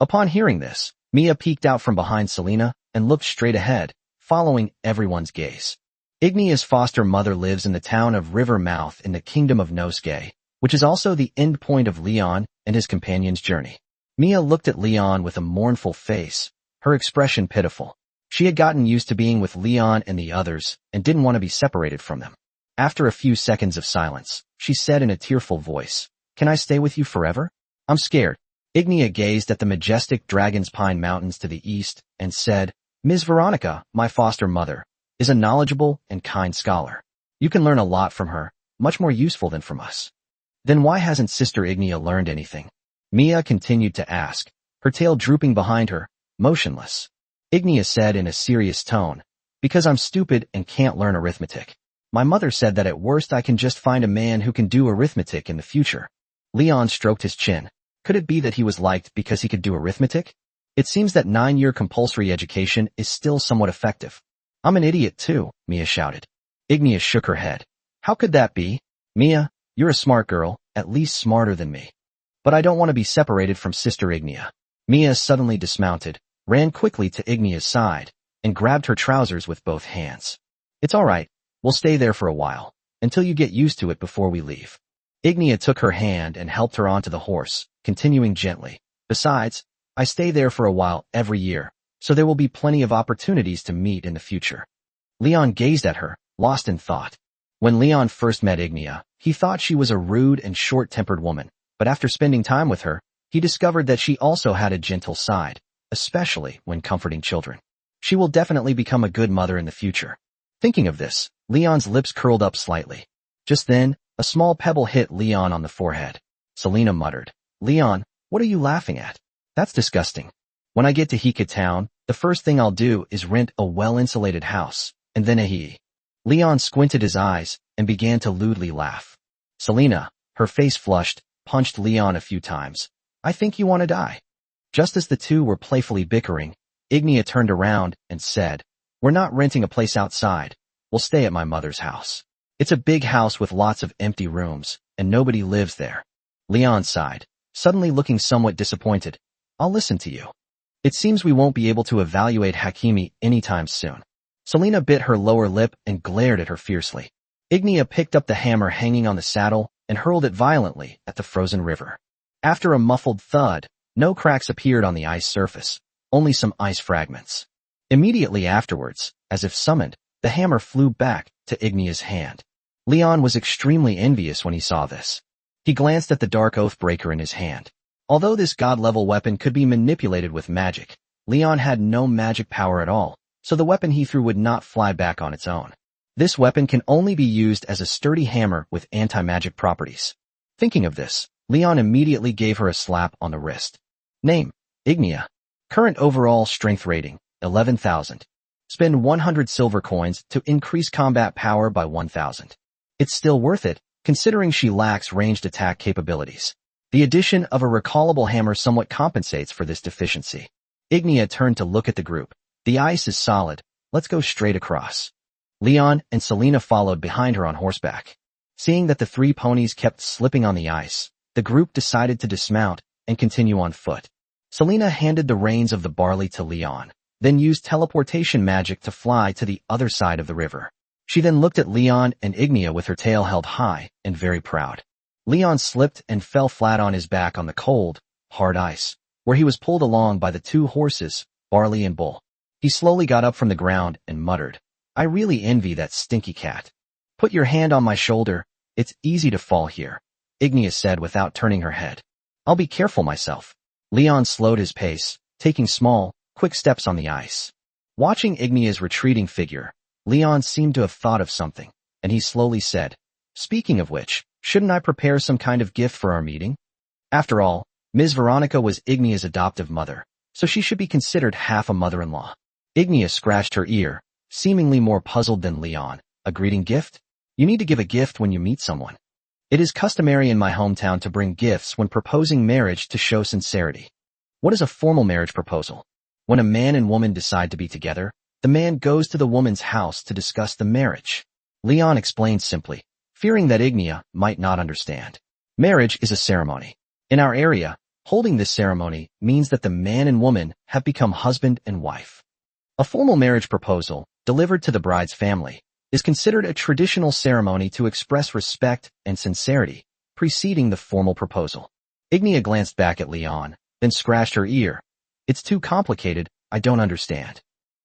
Upon hearing this, Mia peeked out from behind Selena and looked straight ahead, following everyone's gaze. Ignia's foster mother lives in the town of River Mouth in the kingdom of Noske, which is also the end point of Leon and his companion's journey. Mia looked at Leon with a mournful face, her expression pitiful. She had gotten used to being with Leon and the others and didn't want to be separated from them. After a few seconds of silence, she said in a tearful voice, Can I stay with you forever? I'm scared. Ignia gazed at the majestic Dragon's Pine Mountains to the east and said, Ms. Veronica, my foster mother, is a knowledgeable and kind scholar. You can learn a lot from her, much more useful than from us. Then why hasn't Sister Ignia learned anything? Mia continued to ask, her tail drooping behind her, motionless. Ignia said in a serious tone, Because I'm stupid and can't learn arithmetic. My mother said that at worst I can just find a man who can do arithmetic in the future. Leon stroked his chin. Could it be that he was liked because he could do arithmetic? It seems that 9-year compulsory education is still somewhat effective. I'm an idiot too, Mia shouted. Ignia shook her head. How could that be? Mia, you're a smart girl, at least smarter than me. But I don't want to be separated from Sister Ignia. Mia suddenly dismounted, ran quickly to Ignia's side, and grabbed her trousers with both hands. It's all right, we'll stay there for a while. until you get used to it before we leave. Ignia took her hand and helped her onto the horse, continuing gently. Besides, I stay there for a while every year, so there will be plenty of opportunities to meet in the future. Leon gazed at her, lost in thought. When Leon first met Ignia, he thought she was a rude and short-tempered woman, but after spending time with her, he discovered that she also had a gentle side, especially when comforting children. She will definitely become a good mother in the future. Thinking of this, Leon's lips curled up slightly. Just then, a small pebble hit Leon on the forehead. Selena muttered, "Leon, what are you laughing at? That's disgusting. When I get to Hika town, the first thing I'll do is rent a well-insulated house, and then a Leon squinted his eyes and began to lewdly laugh. Selena, her face flushed, punched Leon a few times. "I think you want to die." Just as the two were playfully bickering, Ignia turned around and said, "We're not renting a place outside. We'll stay at my mother's house. It's a big house with lots of empty rooms, and nobody lives there." Leon sighed, suddenly looking somewhat disappointed. "I'll listen to you. It seems we won't be able to evaluate Hakimi anytime soon." Selena bit her lower lip and glared at her fiercely. Ignia picked up the hammer hanging on the saddle and hurled it violently at the frozen river. After a muffled thud, no cracks appeared on the ice surface, only some ice fragments. Immediately afterwards, as if summoned, the hammer flew back to Ignia's hand. Leon was extremely envious when he saw this. He glanced at the dark oathbreaker in his hand. Although this god-level weapon could be manipulated with magic, Leon had no magic power at all, so the weapon he threw would not fly back on its own. This weapon can only be used as a sturdy hammer with anti-magic properties. Thinking of this, Leon immediately gave her a slap on the wrist. Name: Ignia. Current overall strength rating: 11,000. Spend 100 silver coins to increase combat power by 1,000. It's still worth it, considering she lacks ranged attack capabilities. The addition of a recallable hammer somewhat compensates for this deficiency. Ignia turned to look at the group. The ice is solid. Let's go straight across. Leon and Selena followed behind her on horseback. Seeing that the three ponies kept slipping on the ice, the group decided to dismount and continue on foot. Selena handed the reins of the barley to Leon, then used teleportation magic to fly to the other side of the river. She then looked at Leon and Ignia with her tail held high and very proud. Leon slipped and fell flat on his back on the cold, hard ice, where he was pulled along by the two horses, Barley and Bull. He slowly got up from the ground and muttered, "I really envy that stinky cat. Put your hand on my shoulder. It's easy to fall here," Ignia said without turning her head. "I'll be careful myself." Leon slowed his pace, taking small, quick steps on the ice. Watching Ignia's retreating figure, Leon seemed to have thought of something, and he slowly said, "Speaking of which, shouldn't I prepare some kind of gift for our meeting?" After all, Ms. Veronica was Ignia's adoptive mother, so she should be considered half a mother-in-law. Ignia scratched her ear, seemingly more puzzled than Leon. "A greeting gift? You need to give a gift when you meet someone. It is customary in my hometown to bring gifts when proposing marriage to show sincerity." What is a formal marriage proposal? When a man and woman decide to be together, the man goes to the woman's house to discuss the marriage. Leon explained simply, fearing that Ignia might not understand. Marriage is a ceremony. In our area, holding this ceremony means that the man and woman have become husband and wife. A formal marriage proposal, delivered to the bride's family, is considered a traditional ceremony to express respect and sincerity, preceding the formal proposal. Ignia glanced back at Leon, then scratched her ear. "It's too complicated, I don't understand."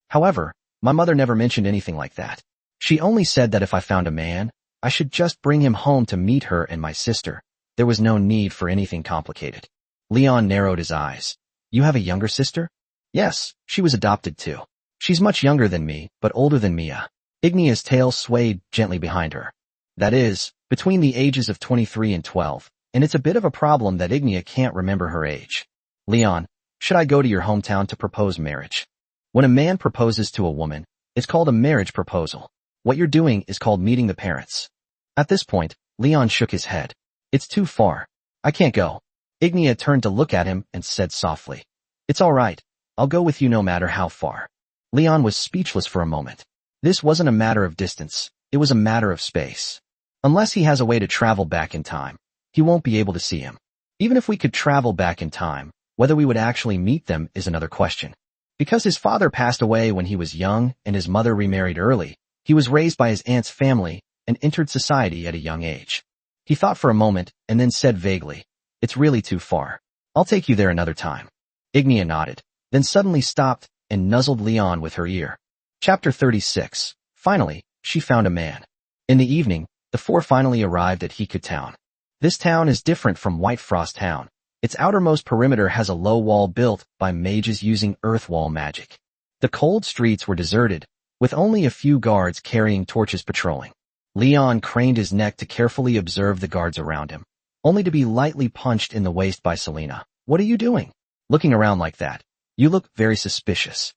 However, my mother never mentioned anything like that. She only said that if I found a man, I should just bring him home to meet her and my sister. There was no need for anything complicated. Leon narrowed his eyes. "You have a younger sister?" "Yes, she was adopted too. She's much younger than me, but older than Mia." Ignia's tail swayed gently behind her. "That is, between the ages of 23 and 12, and it's a bit of a problem that Ignia can't remember her age." "Leon, should I go to your hometown to propose marriage?" When a man proposes to a woman, it's called a marriage proposal. What you're doing is called meeting the parents. At this point, Leon shook his head. "It's too far. I can't go." Ignia turned to look at him and said softly, "It's all right. I'll go with you no matter how far." Leon was speechless for a moment. This wasn't a matter of distance, it was a matter of space. Unless he has a way to travel back in time, he won't be able to see him. Even if we could travel back in time, whether we would actually meet them is another question. Because his father passed away when he was young and his mother remarried early, he was raised by his aunt's family and entered society at a young age. He thought for a moment and then said vaguely, "It's really too far. I'll take you there another time." Ignia nodded, then suddenly stopped and nuzzled Leon with her ear. Chapter 36. Finally, she found a man. In the evening, the four finally arrived at Hiku Town. This town is different from White Frost Town. Its outermost perimeter has a low wall built by mages using earth wall magic. The cold streets were deserted, with only a few guards carrying torches patrolling. Leon craned his neck to carefully observe the guards around him, only to be lightly punched in the waist by Selena. "What are you doing? Looking around like that? You look very suspicious.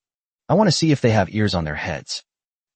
I want to see if they have ears on their heads."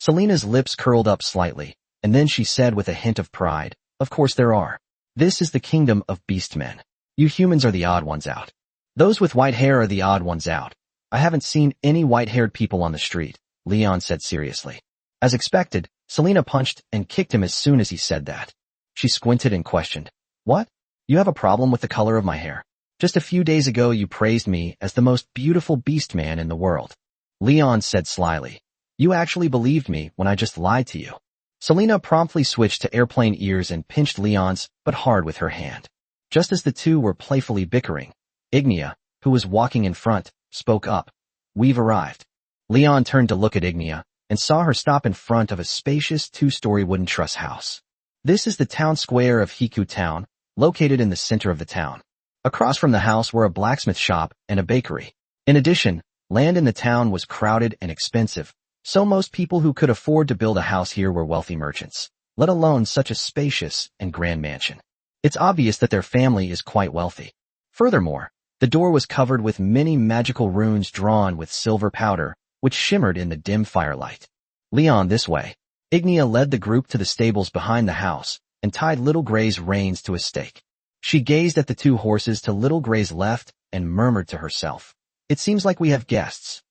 Selena's lips curled up slightly, and then she said with a hint of pride, "Of course there are. This is the kingdom of beastmen. You humans are the odd ones out. Those with white hair are the odd ones out. I haven't seen any white-haired people on the street," Leon said seriously. As expected, Selena punched and kicked him as soon as he said that. She squinted and questioned, "What? You have a problem with the color of my hair? Just a few days ago you praised me as the most beautiful beast man in the world." Leon said slyly, "You actually believed me when I just lied to you." Selena promptly switched to airplane ears and pinched Leon's, but hard with her hand. Just as the two were playfully bickering, Ignia, who was walking in front, spoke up. "We've arrived." Leon turned to look at Ignia and saw her stop in front of a spacious two-story wooden truss house. This is the town square of Hiku Town, located in the center of the town. Across from the house were a blacksmith shop and a bakery. In addition, land in the town was crowded and expensive, so most people who could afford to build a house here were wealthy merchants, let alone such a spacious and grand mansion. It's obvious that their family is quite wealthy. Furthermore, the door was covered with many magical runes drawn with silver powder, which shimmered in the dim firelight. "Leon, this way." Ignia led the group to the stables behind the house and tied Little Gray's reins to a stake. She gazed at the two horses to Little Gray's left and murmured to herself, "It seems like we have guests."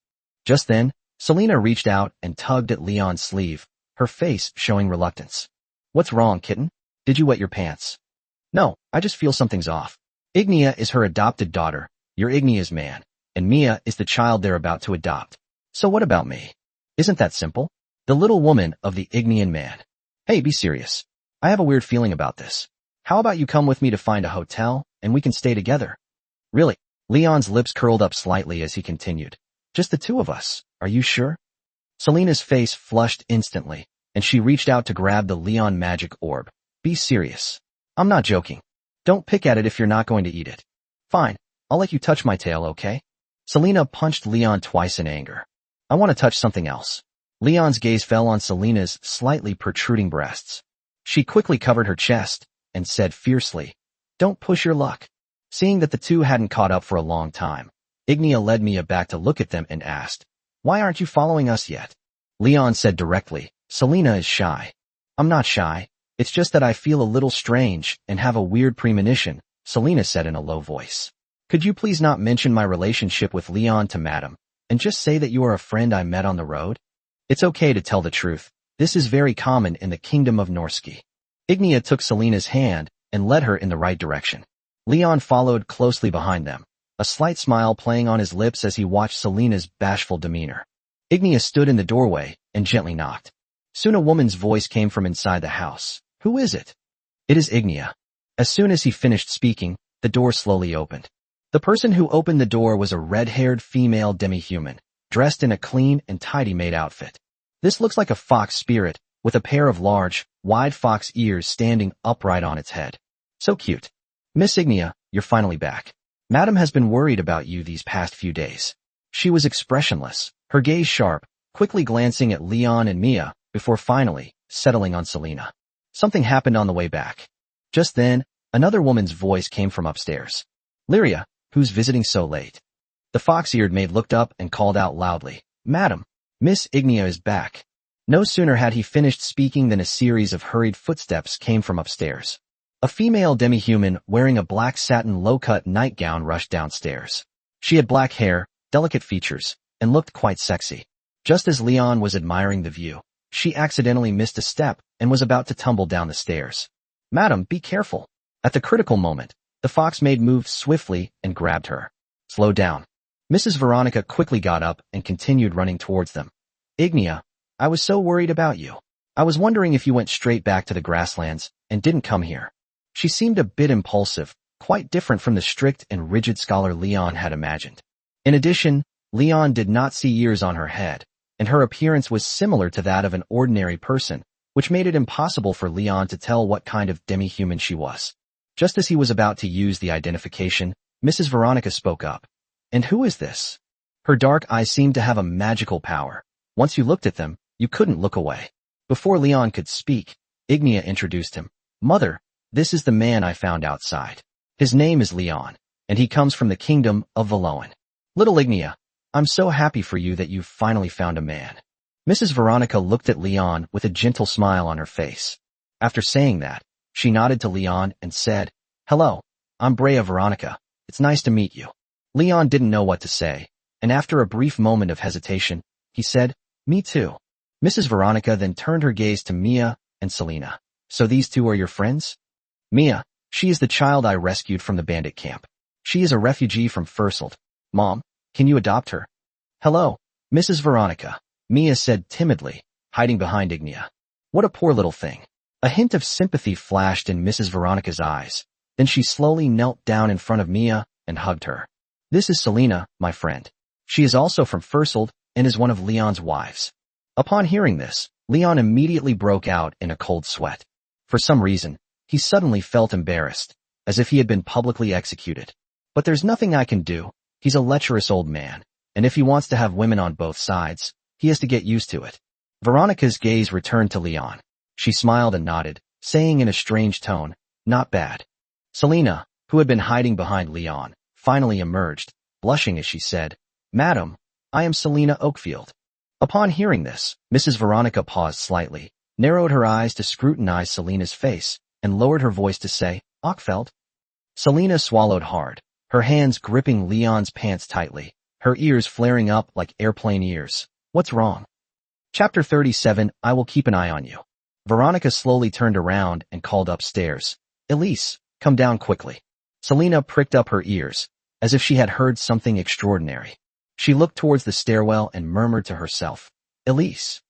Just then, Selena reached out and tugged at Leon's sleeve, her face showing reluctance. "What's wrong, kitten? Did you wet your pants?" "No, I just feel something's off. Ignia is her adopted daughter, you're Ignia's man, and Mia is the child they're about to adopt. So what about me? Isn't that simple? The little woman of the Ignian man. Hey, be serious. I have a weird feeling about this. How about you come with me to find a hotel, and we can stay together?" "Really?" Leon's lips curled up slightly as he continued. "Just the two of us, are you sure?" Selena's face flushed instantly, and she reached out to grab the Leon magic orb. "Be serious. I'm not joking. Don't pick at it if you're not going to eat it." "Fine, I'll let you touch my tail, okay?" Selena punched Leon twice in anger. "I want to touch something else." Leon's gaze fell on Selena's slightly protruding breasts. She quickly covered her chest and said fiercely, "Don't push your luck." Seeing that the two hadn't caught up for a long time, Ignia led Mia back to look at them and asked, "Why aren't you following us yet?" Leon said directly, "Selena is shy." "I'm not shy. It's just that I feel a little strange and have a weird premonition," Selena said in a low voice. "Could you please not mention my relationship with Leon to Madam, and just say that you are a friend I met on the road? It's okay to tell the truth. This is very common in the kingdom of Norsky." Ignia took Selena's hand and led her in the right direction. Leon followed closely behind them, a slight smile playing on his lips as he watched Selena's bashful demeanor. Ignia stood in the doorway and gently knocked. Soon a woman's voice came from inside the house. "Who is it?" "It is Ignia." As soon as he finished speaking, the door slowly opened. The person who opened the door was a red-haired female demi-human, dressed in a clean and tidy-made outfit. This looks like a fox spirit, with a pair of large, wide fox ears standing upright on its head. So cute. "Miss Ignia, you're finally back. Madam has been worried about you these past few days." She was expressionless, her gaze sharp, quickly glancing at Leon and Mia, before finally settling on Selena. Something happened on the way back. Just then, another woman's voice came from upstairs. "Lyria, who's visiting so late?" The fox-eared maid looked up and called out loudly, "Madam, Miss Ignia is back." No sooner had he finished speaking than a series of hurried footsteps came from upstairs. A female demi-human wearing a black satin low-cut nightgown rushed downstairs. She had black hair, delicate features, and looked quite sexy. Just as Leon was admiring the view, she accidentally missed a step and was about to tumble down the stairs. "Madam, be careful." At the critical moment, the fox maid moved swiftly and grabbed her. "Slow down." Mrs. Veronica quickly got up and continued running towards them. "Ignia, I was so worried about you. I was wondering if you went straight back to the grasslands and didn't come here. She seemed a bit impulsive, quite different from the strict and rigid scholar Leon had imagined. In addition, Leon did not see years on her head, and her appearance was similar to that of an ordinary person, which made it impossible for Leon to tell what kind of demi-human she was. Just as he was about to use the identification, Mrs. Veronica spoke up. And who is this? Her dark eyes seemed to have a magical power. Once you looked at them, you couldn't look away. Before Leon could speak, Ignia introduced him. Mother, this is the man I found outside. His name is Leon, and he comes from the kingdom of Valoan. Little Ignia, I'm so happy for you that you've finally found a man. Mrs. Veronica looked at Leon with a gentle smile on her face. After saying that, she nodded to Leon and said, Hello, I'm Brea Veronica. It's nice to meet you. Leon didn't know what to say, and after a brief moment of hesitation, he said, Me too. Mrs. Veronica then turned her gaze to Mia and Selena. So these two are your friends? Mia, she is the child I rescued from the bandit camp. She is a refugee from Fursold. Mom, can you adopt her? Hello, Mrs. Veronica, Mia said timidly, hiding behind Ignia. What a poor little thing. A hint of sympathy flashed in Mrs. Veronica's eyes. Then she slowly knelt down in front of Mia and hugged her. This is Selena, my friend. She is also from Fursold and is one of Leon's wives. Upon hearing this, Leon immediately broke out in a cold sweat. For some reason, he suddenly felt embarrassed, as if he had been publicly executed. But there's nothing I can do. He's a lecherous old man, and if he wants to have women on both sides, he has to get used to it. Veronica's gaze returned to Leon. She smiled and nodded, saying in a strange tone, Not bad. Selena, who had been hiding behind Leon, finally emerged, blushing as she said, Madam, I am Selena Oakfield. Upon hearing this, Mrs. Veronica paused slightly, narrowed her eyes to scrutinize Selena's face, and lowered her voice to say, Oakfeld? Selena swallowed hard, her hands gripping Leon's pants tightly, her ears flaring up like airplane ears. What's wrong? Chapter 37, I will keep an eye on you. Veronica slowly turned around and called upstairs. Elise, come down quickly. Selena pricked up her ears, as if she had heard something extraordinary. She looked towards the stairwell and murmured to herself, Elise.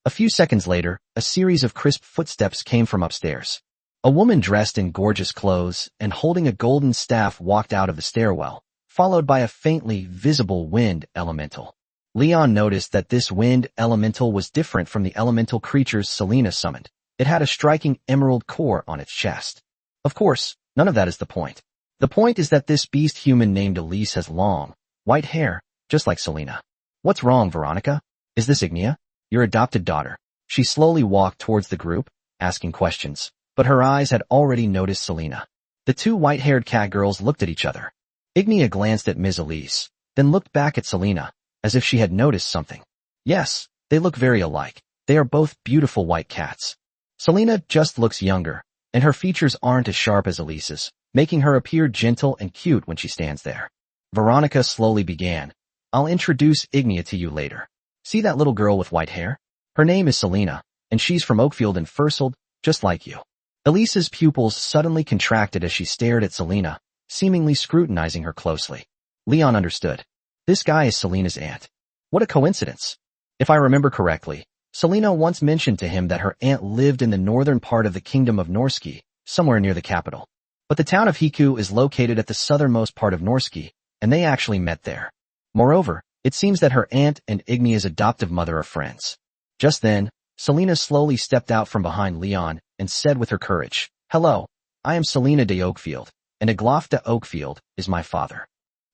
A few seconds later, a series of crisp footsteps came from upstairs. A woman dressed in gorgeous clothes and holding a golden staff walked out of the stairwell, followed by a faintly visible wind elemental. Leon noticed that this wind elemental was different from the elemental creatures Selena summoned. It had a striking emerald core on its chest. Of course, none of that is the point. The point is that this beast human named Elise has long, white hair, just like Selena. What's wrong, Veronica? Is this Ignia? Your adopted daughter? She slowly walked towards the group, asking questions, but her eyes had already noticed Selena. The two white-haired cat girls looked at each other. Ignia glanced at Ms. Elise, then looked back at Selena, as if she had noticed something. Yes, they look very alike. They are both beautiful white cats. Selena just looks younger, and her features aren't as sharp as Elise's, making her appear gentle and cute when she stands there. Veronica slowly began. I'll introduce Ignia to you later. See that little girl with white hair? Her name is Selena, and she's from Oakfield and Fursold, just like you. Elise's pupils suddenly contracted as she stared at Selena, seemingly scrutinizing her closely. Leon understood. This guy is Selena's aunt. What a coincidence. If I remember correctly, Selena once mentioned to him that her aunt lived in the northern part of the kingdom of Norski, somewhere near the capital. But the town of Hiku is located at the southernmost part of Norski, and they actually met there. Moreover, it seems that her aunt and Ignia's adoptive mother are friends. Just then, Selena slowly stepped out from behind Leon and said with her courage, Hello, I am Selena de Oakfield, and Aglofta Oakfield is my father.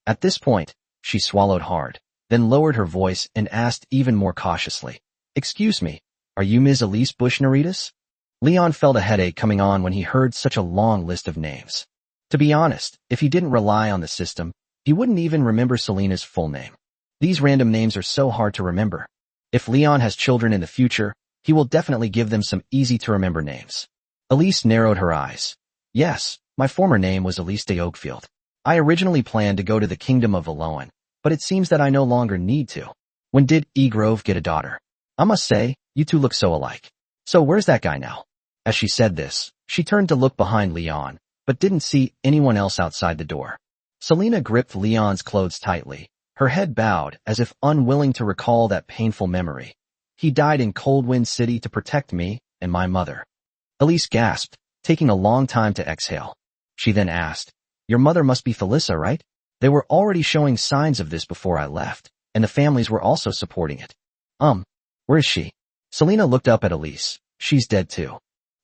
At this point, she swallowed hard, then lowered her voice and asked even more cautiously, Excuse me, are you Ms. Elise Bushnaritas? Leon felt a headache coming on when he heard such a long list of names. To be honest, if he didn't rely on the system, he wouldn't even remember Selena's full name. These random names are so hard to remember. If Leon has children in the future, he will definitely give them some easy-to-remember names. Elise narrowed her eyes. Yes, my former name was Elise de Oakfield. I originally planned to go to the kingdom of Valoan, but it seems that I no longer need to. When did Grove get a daughter? I must say, you two look so alike. So where's that guy now? As she said this, she turned to look behind Leon, but didn't see anyone else outside the door. Selena gripped Leon's clothes tightly, her head bowed as if unwilling to recall that painful memory. He died in Cold Wind City to protect me and my mother. Elise gasped, taking a long time to exhale. She then asked, "Your mother must be Thalissa, right?" They were already showing signs of this before I left, and the families were also supporting it. Where is she? Selena looked up at Elise. She's dead too.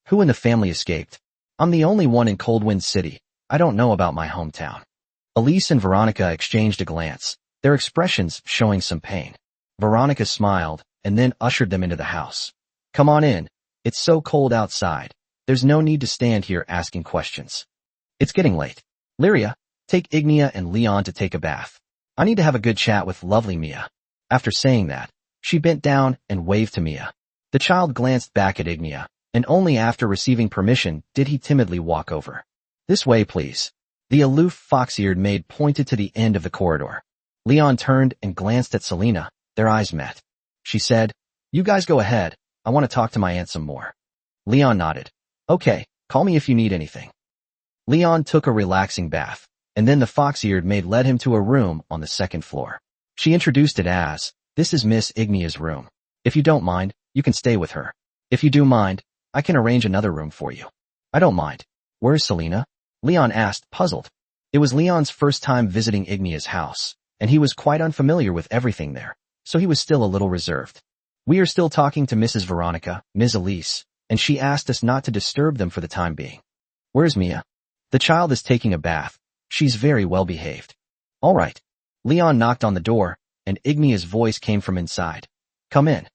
Who in the family escaped? I'm the only one in Cold Wind City. I don't know about my hometown. Elise and Veronica exchanged a glance, their expressions showing some pain. Veronica smiled and then ushered them into the house. Come on in. It's so cold outside. There's no need to stand here asking questions. It's getting late. Lyria, take Ignia and Leon to take a bath. I need to have a good chat with lovely Mia. After saying that, she bent down and waved to Mia. The child glanced back at Ignia, and only after receiving permission did he timidly walk over. This way, please. The aloof fox-eared maid pointed to the end of the corridor. Leon turned and glanced at Selena. Their eyes met. She said, You guys go ahead. I want to talk to my aunt some more. Leon nodded. Okay, call me if you need anything. Leon took a relaxing bath, and then the fox-eared maid led him to a room on the second floor. She introduced it as, This is Miss Ignia's room. If you don't mind, you can stay with her. If you do mind, I can arrange another room for you. I don't mind. Where's Selena? Leon asked, puzzled. It was Leon's first time visiting Ignia's house, and he was quite unfamiliar with everything there, so he was still a little reserved. We are still talking to Mrs. Veronica, Ms. Elise, and she asked us not to disturb them for the time being. Where's Mia? The child is taking a bath. She's very well behaved. All right. Leon knocked on the door, and Ignia's voice came from inside. Come in.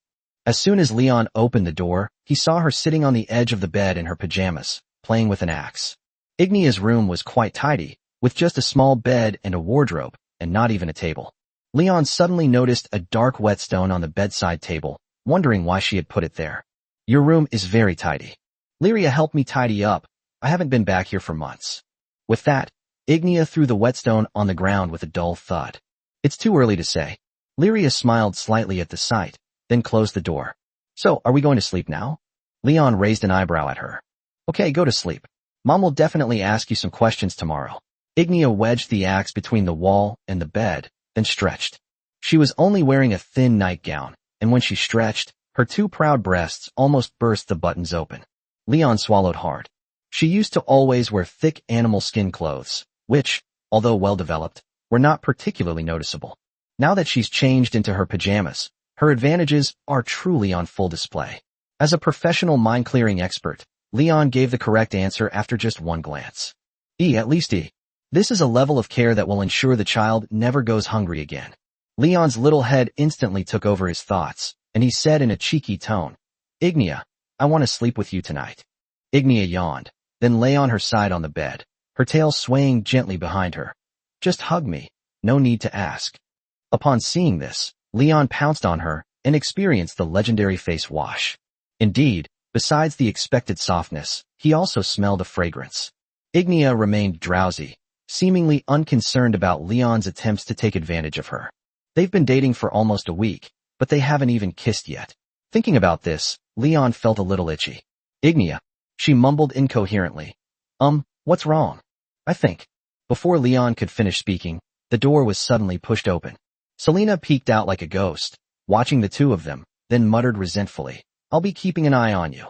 As soon as Leon opened the door, he saw her sitting on the edge of the bed in her pajamas, playing with an axe. Ignia's room was quite tidy, with just a small bed and a wardrobe, and not even a table. Leon suddenly noticed a dark whetstone on the bedside table, wondering why she had put it there. Your room is very tidy. Lyria helped me tidy up. I haven't been back here for months. With that, Ignia threw the whetstone on the ground with a dull thud. It's too early to say. Lyria smiled slightly at the sight, then closed the door. So, are we going to sleep now? Leon raised an eyebrow at her. Okay, go to sleep. Mom will definitely ask you some questions tomorrow. Ignia wedged the axe between the wall and the bed, then stretched. She was only wearing a thin nightgown, and when she stretched, her two proud breasts almost burst the buttons open. Leon swallowed hard. She used to always wear thick animal skin clothes, which, although well-developed, were not particularly noticeable. Now that she's changed into her pajamas, her advantages are truly on full display. As a professional mind-clearing expert, Leon gave the correct answer after just one glance. At least E. This is a level of care that will ensure the child never goes hungry again. Leon's little head instantly took over his thoughts, and he said in a cheeky tone, Ignia, I want to sleep with you tonight. Ignia yawned, then lay on her side on the bed, her tail swaying gently behind her. Just hug me, no need to ask. Upon seeing this, Leon pounced on her and experienced the legendary face wash. Indeed, besides the expected softness, he also smelled a fragrance. Ignia remained drowsy, seemingly unconcerned about Leon's attempts to take advantage of her. They've been dating for almost a week, but they haven't even kissed yet. Thinking about this, Leon felt a little itchy. Ignia, she mumbled incoherently. What's wrong? I think. Before Leon could finish speaking, the door was suddenly pushed open. Selena peeked out like a ghost, watching the two of them, then muttered resentfully, I'll be keeping an eye on you.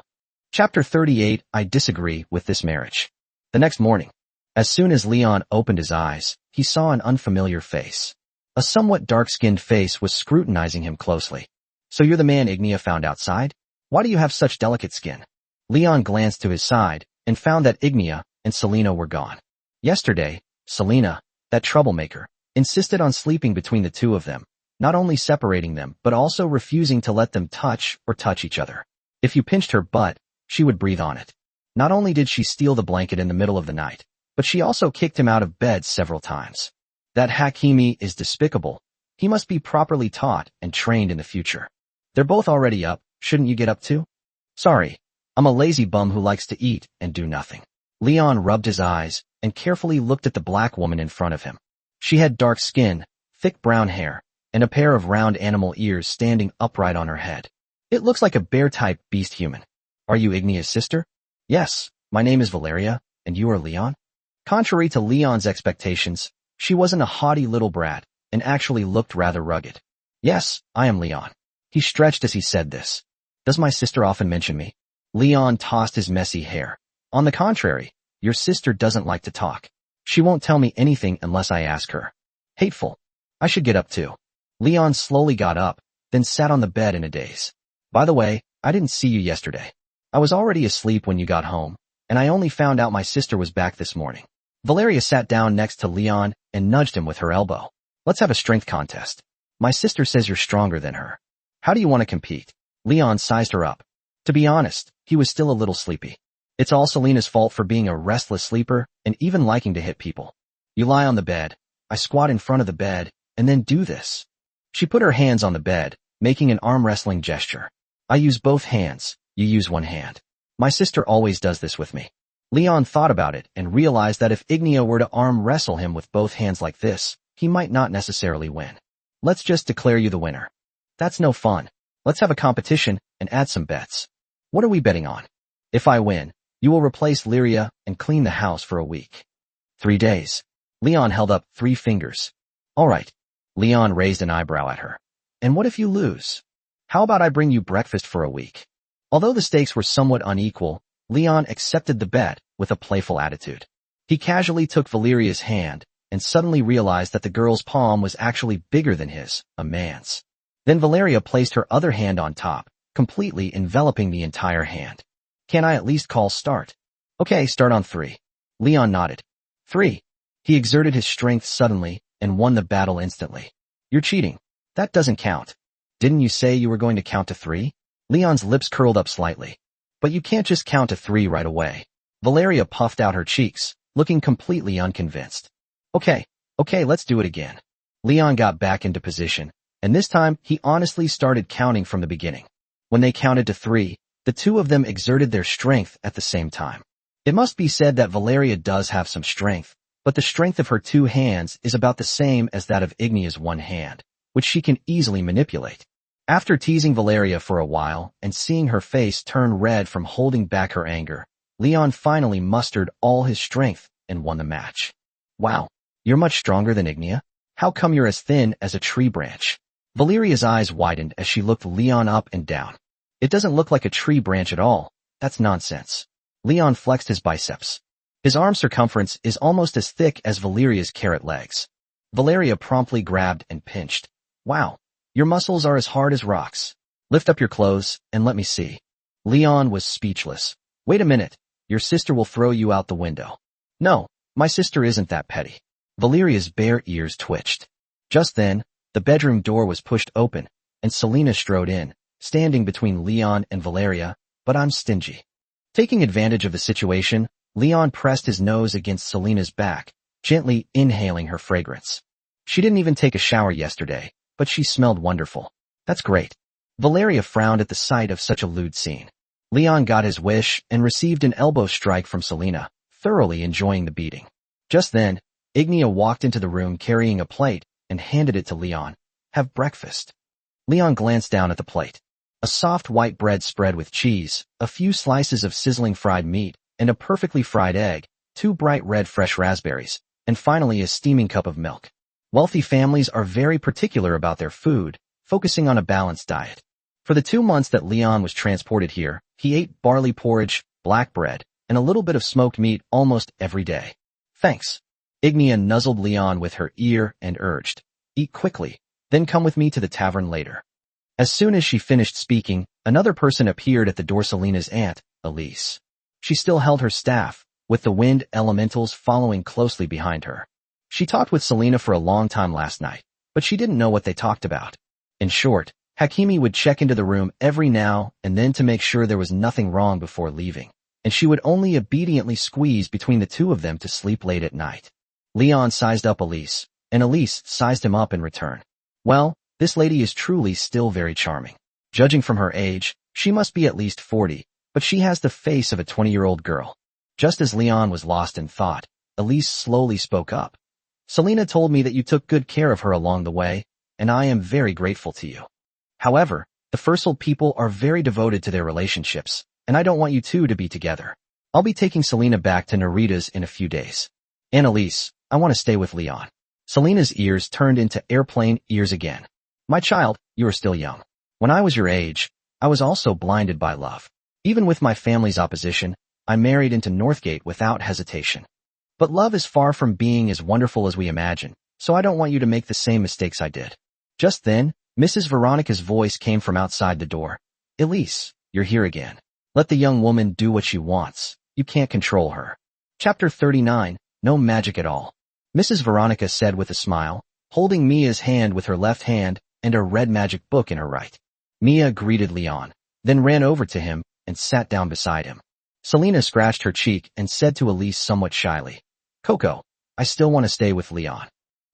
Chapter 38, I disagree with this marriage. The next morning, as soon as Leon opened his eyes, he saw an unfamiliar face. A somewhat dark-skinned face was scrutinizing him closely. So you're the man Ignia found outside? Why do you have such delicate skin? Leon glanced to his side and found that Ignia and Selena were gone. Yesterday, Selena, that troublemaker, insisted on sleeping between the two of them, not only separating them but also refusing to let them touch each other. If you pinched her butt, she would breathe on it. Not only did she steal the blanket in the middle of the night, but she also kicked him out of bed several times. That Hakimi is despicable. He must be properly taught and trained in the future. They're both already up, shouldn't you get up too? Sorry, I'm a lazy bum who likes to eat and do nothing. Leon rubbed his eyes and carefully looked at the black woman in front of him. She had dark skin, thick brown hair, and a pair of round animal ears standing upright on her head. It looks like a bear-type beast human. Are you Ignia's sister? Yes, my name is Valeria, and you are Leon? Contrary to Leon's expectations, she wasn't a haughty little brat, and actually looked rather rugged. Yes, I am Leon. He stretched as he said this. Does my sister often mention me? Leon tossed his messy hair. On the contrary, your sister doesn't like to talk. She won't tell me anything unless I ask her. Hateful. I should get up too. Leon slowly got up, then sat on the bed in a daze. By the way, I didn't see you yesterday. I was already asleep when you got home, and I only found out my sister was back this morning. Valeria sat down next to Leon and nudged him with her elbow. Let's have a strength contest. My sister says you're stronger than her. How do you want to compete? Leon sized her up. To be honest, he was still a little sleepy. It's all Selena's fault for being a restless sleeper and even liking to hit people. You lie on the bed, I squat in front of the bed, and then do this. She put her hands on the bed, making an arm wrestling gesture. I use both hands, you use one hand. My sister always does this with me. Leon thought about it and realized that if Ignia were to arm wrestle him with both hands like this, he might not necessarily win. Let's just declare you the winner. That's no fun. Let's have a competition and add some bets. What are we betting on? If I win, you will replace Lyria and clean the house for a week. 3 days. Leon held up 3 fingers. All right. Leon raised an eyebrow at her. And what if you lose? How about I bring you breakfast for a week? Although the stakes were somewhat unequal, Leon accepted the bet with a playful attitude. He casually took Valeria's hand and suddenly realized that the girl's palm was actually bigger than his, a man's. Then Valeria placed her other hand on top, completely enveloping the entire hand. Can I at least call start? Okay, start on 3. Leon nodded. 3. He exerted his strength suddenly and won the battle instantly. You're cheating. That doesn't count. Didn't you say you were going to count to 3? Leon's lips curled up slightly. But you can't just count to 3 right away. Valeria puffed out her cheeks, looking completely unconvinced. Okay, let's do it again. Leon got back into position, and this time he honestly started counting from the beginning. When they counted to 3, the two of them exerted their strength at the same time. It must be said that Valeria does have some strength, but the strength of her 2 hands is about the same as that of Ignia's 1 hand, which she can easily manipulate. After teasing Valeria for a while and seeing her face turn red from holding back her anger, Leon finally mustered all his strength and won the match. Wow, you're much stronger than Ignia? How come you're as thin as a tree branch? Valeria's eyes widened as she looked Leon up and down. It doesn't look like a tree branch at all. That's nonsense. Leon flexed his biceps. His arm circumference is almost as thick as Valeria's carrot legs. Valeria promptly grabbed and pinched. Wow, your muscles are as hard as rocks. Lift up your clothes and let me see. Leon was speechless. Wait a minute, your sister will throw you out the window. No, my sister isn't that petty. Valeria's bare ears twitched. Just then, the bedroom door was pushed open, and Selena strode in, standing between Leon and Valeria, but I'm stingy. Taking advantage of the situation, Leon pressed his nose against Selena's back, gently inhaling her fragrance. She didn't even take a shower yesterday, but she smelled wonderful. That's great. Valeria frowned at the sight of such a lewd scene. Leon got his wish and received an elbow strike from Selena, thoroughly enjoying the beating. Just then, Ignia walked into the room carrying a plate and handed it to Leon. Have breakfast. Leon glanced down at the plate. A soft white bread spread with cheese, a few slices of sizzling fried meat, and a perfectly fried egg, 2 bright red fresh raspberries, and finally a steaming cup of milk. Wealthy families are very particular about their food, focusing on a balanced diet. For the 2 months that Leon was transported here, he ate barley porridge, black bread, and a little bit of smoked meat almost every day. Thanks. Ignia nuzzled Leon with her ear and urged, eat quickly, then come with me to the tavern later. As soon as she finished speaking, another person appeared at the door. Selena's aunt, Elise. She still held her staff, with the wind elementals following closely behind her. She talked with Selena for a long time last night, but she didn't know what they talked about. In short, Hakimi would check into the room every now and then to make sure there was nothing wrong before leaving, and she would only obediently squeeze between the two of them to sleep late at night. Leon sized up Elise, and Elise sized him up in return. Well, this lady is truly still very charming. Judging from her age, she must be at least 40, but she has the face of a 20-year-old girl. Just as Leon was lost in thought, Elise slowly spoke up. Selena told me that you took good care of her along the way, and I am very grateful to you. However, the Fursal people are very devoted to their relationships, and I don't want you two to be together. I'll be taking Selena back to Narita's in a few days. Annalise, I want to stay with Leon. Selena's ears turned into airplane ears again. My child, you are still young. When I was your age, I was also blinded by love. Even with my family's opposition, I married into Northgate without hesitation. But love is far from being as wonderful as we imagine, so I don't want you to make the same mistakes I did. Just then, Mrs. Veronica's voice came from outside the door. Elise, you're here again. Let the young woman do what she wants. You can't control her. Chapter 39, No Magic at All. Mrs. Veronica said with a smile, holding Mia's hand with her left hand and a red magic book in her right. Mia greeted Leon, then ran over to him and sat down beside him. Selena scratched her cheek and said to Elise somewhat shyly, Coco, I still want to stay with Leon.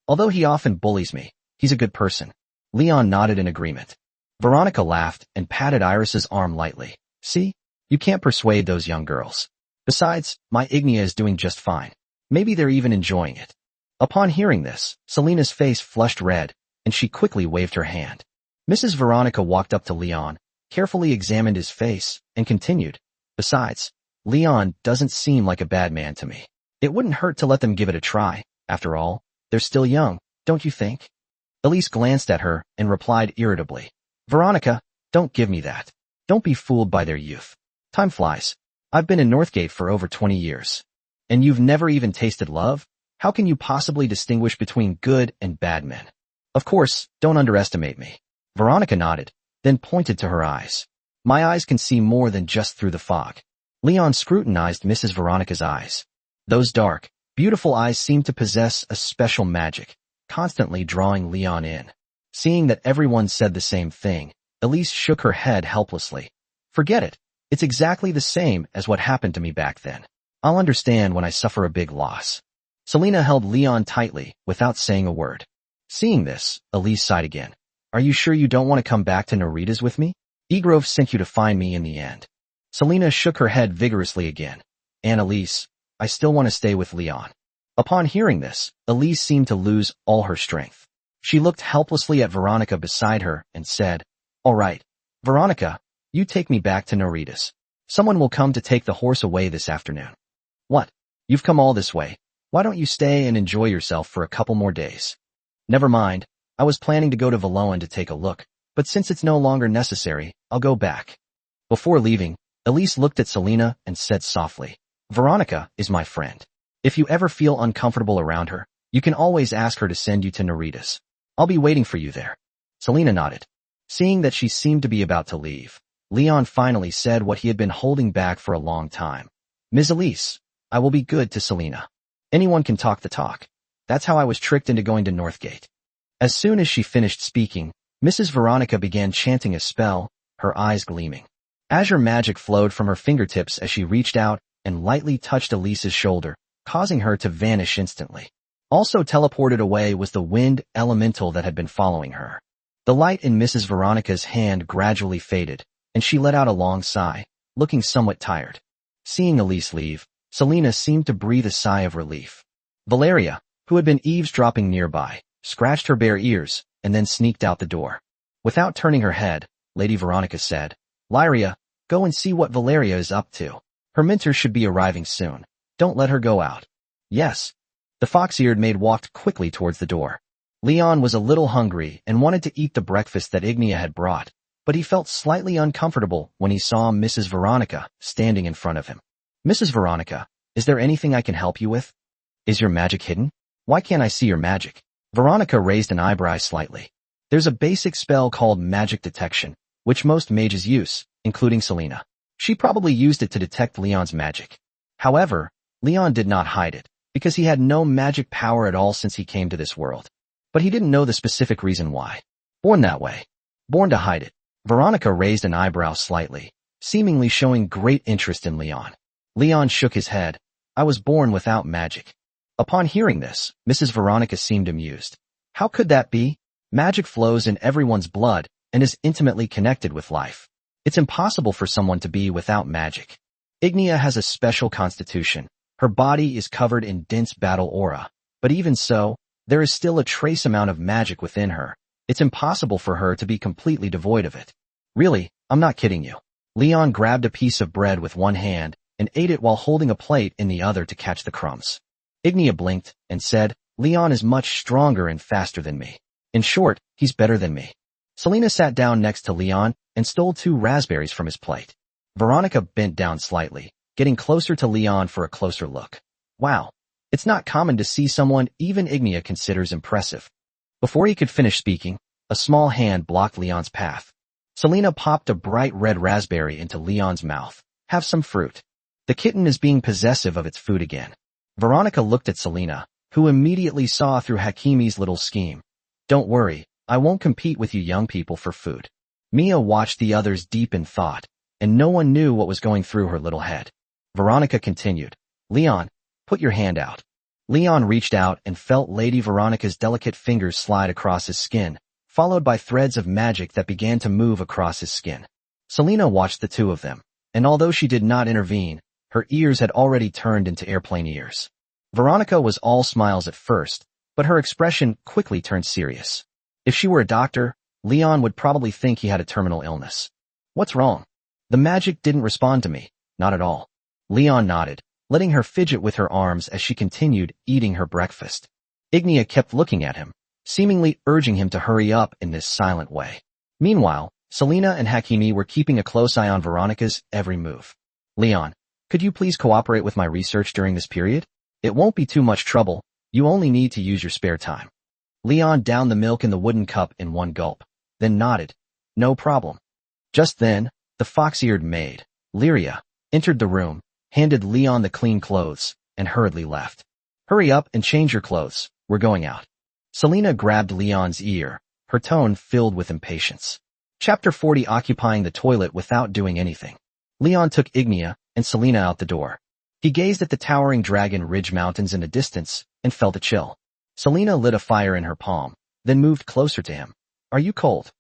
Although he often bullies me, he's a good person. Leon nodded in agreement. Veronica laughed and patted Iris's arm lightly. See? You can't persuade those young girls. Besides, my Ignia is doing just fine. Maybe they're even enjoying it. Upon hearing this, Selena's face flushed red, and she quickly waved her hand. Mrs. Veronica walked up to Leon, carefully examined his face, and continued, Besides, Leon doesn't seem like a bad man to me. It wouldn't hurt to let them give it a try. After all, they're still young, don't you think? Elise glanced at her and replied irritably, Veronica, don't give me that. Don't be fooled by their youth. Time flies. I've been in Northgate for over 20 years. And you've never even tasted love? How can you possibly distinguish between good and bad men? Of course, don't underestimate me. Veronica nodded, then pointed to her eyes. My eyes can see more than just through the fog. Leon scrutinized Mrs. Veronica's eyes. Those dark, beautiful eyes seemed to possess a special magic, constantly drawing Leon in. Seeing that everyone said the same thing, Elise shook her head helplessly. Forget it. It's exactly the same as what happened to me back then. I'll understand when I suffer a big loss. Selena held Leon tightly, without saying a word. Seeing this, Elise sighed again. Are you sure you don't want to come back to Narita's with me? Egrove sent you to find me in the end. Selena shook her head vigorously again. Elise, I still want to stay with Leon. Upon hearing this, Elise seemed to lose all her strength. She looked helplessly at Veronica beside her and said, All right, Veronica, you take me back to Narita's. Someone will come to take the horse away this afternoon. What? You've come all this way. Why don't you stay and enjoy yourself for a couple more days? Never mind. I was planning to go to Valoan to take a look, but since it's no longer necessary, I'll go back. Before leaving, Elise looked at Selena and said softly, Veronica is my friend. If you ever feel uncomfortable around her, you can always ask her to send you to Narita's. I'll be waiting for you there. Selena nodded. Seeing that she seemed to be about to leave, Leon finally said what he had been holding back for a long time. Ms. Elise, I will be good to Selena. Anyone can talk the talk. That's how I was tricked into going to Northgate. As soon as she finished speaking, Mrs. Veronica began chanting a spell, her eyes gleaming. Azure magic flowed from her fingertips as she reached out and lightly touched Elise's shoulder, causing her to vanish instantly. Also teleported away was the wind elemental that had been following her. The light in Mrs. Veronica's hand gradually faded, and she let out a long sigh, looking somewhat tired. Seeing Elise leave, Selena seemed to breathe a sigh of relief. Valeria, who had been eavesdropping nearby, scratched her bare ears, and then sneaked out the door. Without turning her head, Lady Veronica said, Lyria, go and see what Valeria is up to. Her mentor should be arriving soon. Don't let her go out. Yes. The fox-eared maid walked quickly towards the door. Leon was a little hungry and wanted to eat the breakfast that Ignia had brought, but he felt slightly uncomfortable when he saw Mrs. Veronica standing in front of him. Mrs. Veronica, is there anything I can help you with? Is your magic hidden? Why can't I see your magic? Veronica raised an eyebrow slightly. There's a basic spell called magic detection, which most mages use, including Selena. She probably used it to detect Leon's magic. However, Leon did not hide it, because he had no magic power at all since he came to this world. But he didn't know the specific reason why. Born that way. Born to hide it. Veronica raised an eyebrow slightly, seemingly showing great interest in Leon. Leon shook his head. I was born without magic. Upon hearing this, Mrs. Veronica seemed amused. How could that be? Magic flows in everyone's blood and is intimately connected with life. It's impossible for someone to be without magic. Ignia has a special constitution. Her body is covered in dense battle aura, but even so, there is still a trace amount of magic within her. It's impossible for her to be completely devoid of it. Really, I'm not kidding you. Leon grabbed a piece of bread with one hand and ate it while holding a plate in the other to catch the crumbs. Ignia blinked and said, Leon is much stronger and faster than me. In short, he's better than me. Selena sat down next to Leon and stole 2 raspberries from his plate. Veronica bent down slightly, getting closer to Leon for a closer look. Wow. It's not common to see someone even Ignia considers impressive. Before he could finish speaking, a small hand blocked Leon's path. Selena popped a bright red raspberry into Leon's mouth. Have some fruit. The kitten is being possessive of its food again. Veronica looked at Selena, who immediately saw through Hakimi's little scheme. Don't worry, I won't compete with you young people for food. Mia watched the others deep in thought, and no one knew what was going through her little head. Veronica continued. Leon, put your hand out. Leon reached out and felt Lady Veronica's delicate fingers slide across his skin, followed by threads of magic that began to move across his skin. Selena watched the 2 of them, and although she did not intervene, her ears had already turned into airplane ears. Veronica was all smiles at first, but her expression quickly turned serious. If she were a doctor, Leon would probably think he had a terminal illness. What's wrong? The magic didn't respond to me, not at all. Leon nodded, letting her fidget with her arms as she continued eating her breakfast. Ignia kept looking at him, seemingly urging him to hurry up in this silent way. Meanwhile, Selena and Hakimi were keeping a close eye on Veronica's every move. Leon, could you please cooperate with my research during this period? It won't be too much trouble, you only need to use your spare time. Leon downed the milk in the wooden cup in one gulp, then nodded. No problem. Just then, the fox-eared maid, Lyria, entered the room, handed Leon the clean clothes, and hurriedly left. Hurry up and change your clothes, we're going out. Selena grabbed Leon's ear, her tone filled with impatience. Chapter 40 Occupying the toilet without doing anything. Leon took Ignia and Selena out the door. He gazed at the towering Dragon Ridge Mountains in the distance and felt a chill. Selena lit a fire in her palm, then moved closer to him. Are you cold?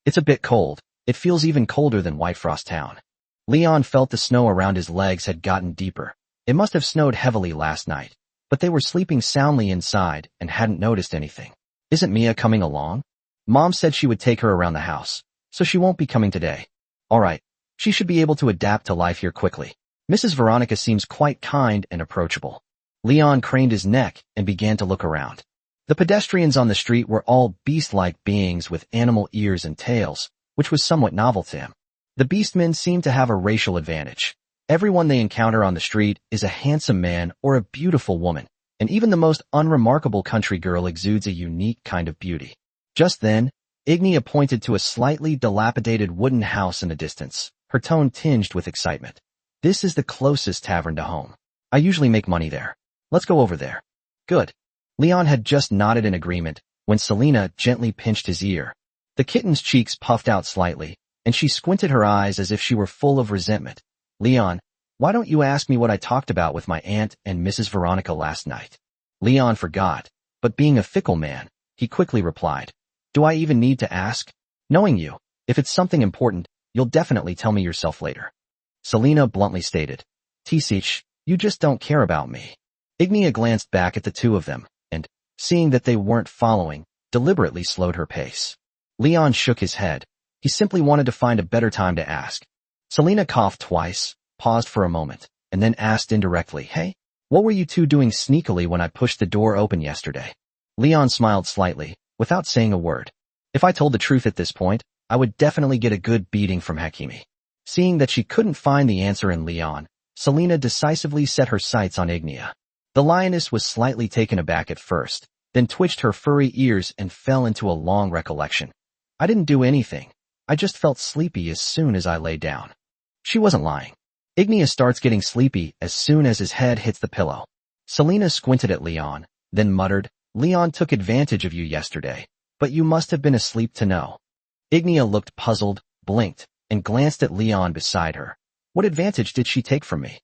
It's a bit cold. It feels even colder than Whitefrost Town. Leon felt the snow around his legs had gotten deeper. It must have snowed heavily last night, but they were sleeping soundly inside and hadn't noticed anything. Isn't Mia coming along? Mom said she would take her around the house, so she won't be coming today. All right, she should be able to adapt to life here quickly. Mrs. Veronica seems quite kind and approachable. Leon craned his neck and began to look around. The pedestrians on the street were all beast-like beings with animal ears and tails, which was somewhat novel to him. The beastmen seem to have a racial advantage. Everyone they encounter on the street is a handsome man or a beautiful woman, and even the most unremarkable country girl exudes a unique kind of beauty. Just then, Ignia pointed to a slightly dilapidated wooden house in the distance, her tone tinged with excitement. This is the closest tavern to home. I usually make money there. Let's go over there. Good. Leon had just nodded in agreement when Selena gently pinched his ear. The kitten's cheeks puffed out slightly, and she squinted her eyes as if she were full of resentment. Leon, why don't you ask me what I talked about with my aunt and Mrs. Veronica last night? Leon forgot, but being a fickle man, he quickly replied. Do I even need to ask? Knowing you, if it's something important, you'll definitely tell me yourself later. Selena bluntly stated. Tisich, you just don't care about me. Ignia glanced back at the 2 of them, and, seeing that they weren't following, deliberately slowed her pace. Leon shook his head. He simply wanted to find a better time to ask. Selena coughed twice, paused for a moment, and then asked indirectly, Hey, what were you 2 doing sneakily when I pushed the door open yesterday? Leon smiled slightly, without saying a word. If I told the truth at this point, I would definitely get a good beating from Hakimi. Seeing that she couldn't find the answer in Leon, Selena decisively set her sights on Ignia. The lioness was slightly taken aback at first, then twitched her furry ears and fell into a long recollection. I didn't do anything. I just felt sleepy as soon as I lay down. She wasn't lying. Ignia starts getting sleepy as soon as his head hits the pillow. Selena squinted at Leon, then muttered, Leon took advantage of you yesterday, but you must have been asleep to know. Ignia looked puzzled, blinked, and glanced at Leon beside her. What advantage did she take from me?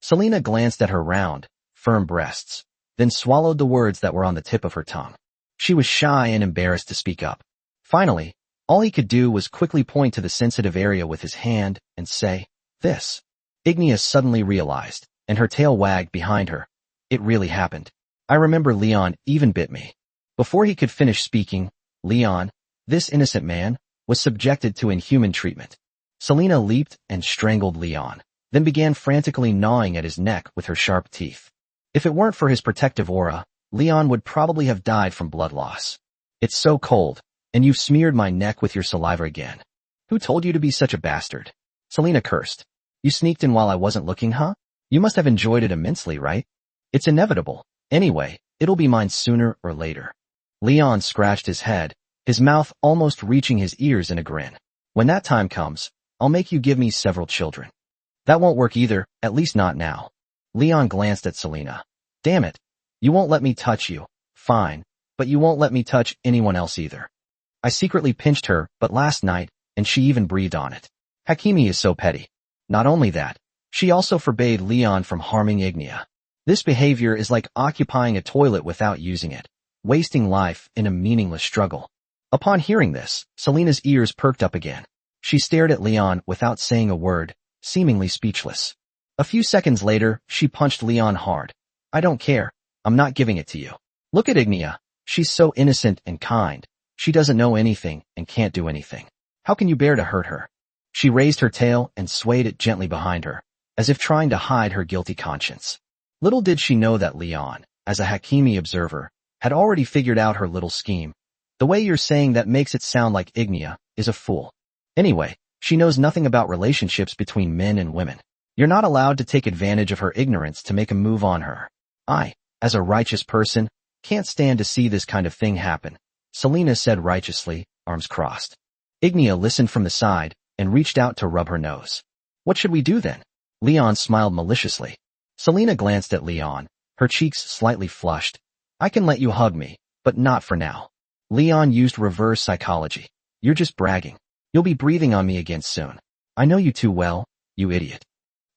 Selena glanced at her round, firm breasts, then swallowed the words that were on the tip of her tongue. She was shy and embarrassed to speak up. Finally, all he could do was quickly point to the sensitive area with his hand and say, This. Ignia suddenly realized, and her tail wagged behind her. It really happened. I remember Leon even bit me. Before he could finish speaking, Leon, this innocent man, was subjected to inhuman treatment. Selena leaped and strangled Leon, then began frantically gnawing at his neck with her sharp teeth. If it weren't for his protective aura, Leon would probably have died from blood loss. It's so cold, And you've smeared my neck with your saliva again. Who told you to be such a bastard? Selena cursed. You sneaked in while I wasn't looking, huh? You must have enjoyed it immensely, right? It's inevitable. Anyway, it'll be mine sooner or later. Leon scratched his head, his mouth almost reaching his ears in a grin. When that time comes, I'll make you give me several children. That won't work either, at least not now. Leon glanced at Selena. Damn it. You won't let me touch you. Fine. But you won't let me touch anyone else either. I secretly pinched her, but last night, and she even breathed on it. Hakimi is so petty. Not only that, she also forbade Leon from harming Ignia. This behavior is like occupying a toilet without using it, wasting life in a meaningless struggle. Upon hearing this, Selena's ears perked up again. She stared at Leon without saying a word, seemingly speechless. A few seconds later, she punched Leon hard. I don't care. I'm not giving it to you. Look at Ignia. She's so innocent and kind. She doesn't know anything and can't do anything. How can you bear to hurt her? She raised her tail and swayed it gently behind her, as if trying to hide her guilty conscience. Little did she know that Leon, as a Hakimi observer, had already figured out her little scheme. The way you're saying that makes it sound like Ignia is a fool. Anyway, she knows nothing about relationships between men and women. You're not allowed to take advantage of her ignorance to make a move on her. I, as a righteous person, can't stand to see this kind of thing happen, Selena said righteously, arms crossed. Ignia listened from the side and reached out to rub her nose. What should we do then? Leon smiled maliciously. Selena glanced at Leon, her cheeks slightly flushed. I can let you hug me, but not for now. Leon used reverse psychology. You're just bragging. You'll be breathing on me again soon. I know you too well, you idiot.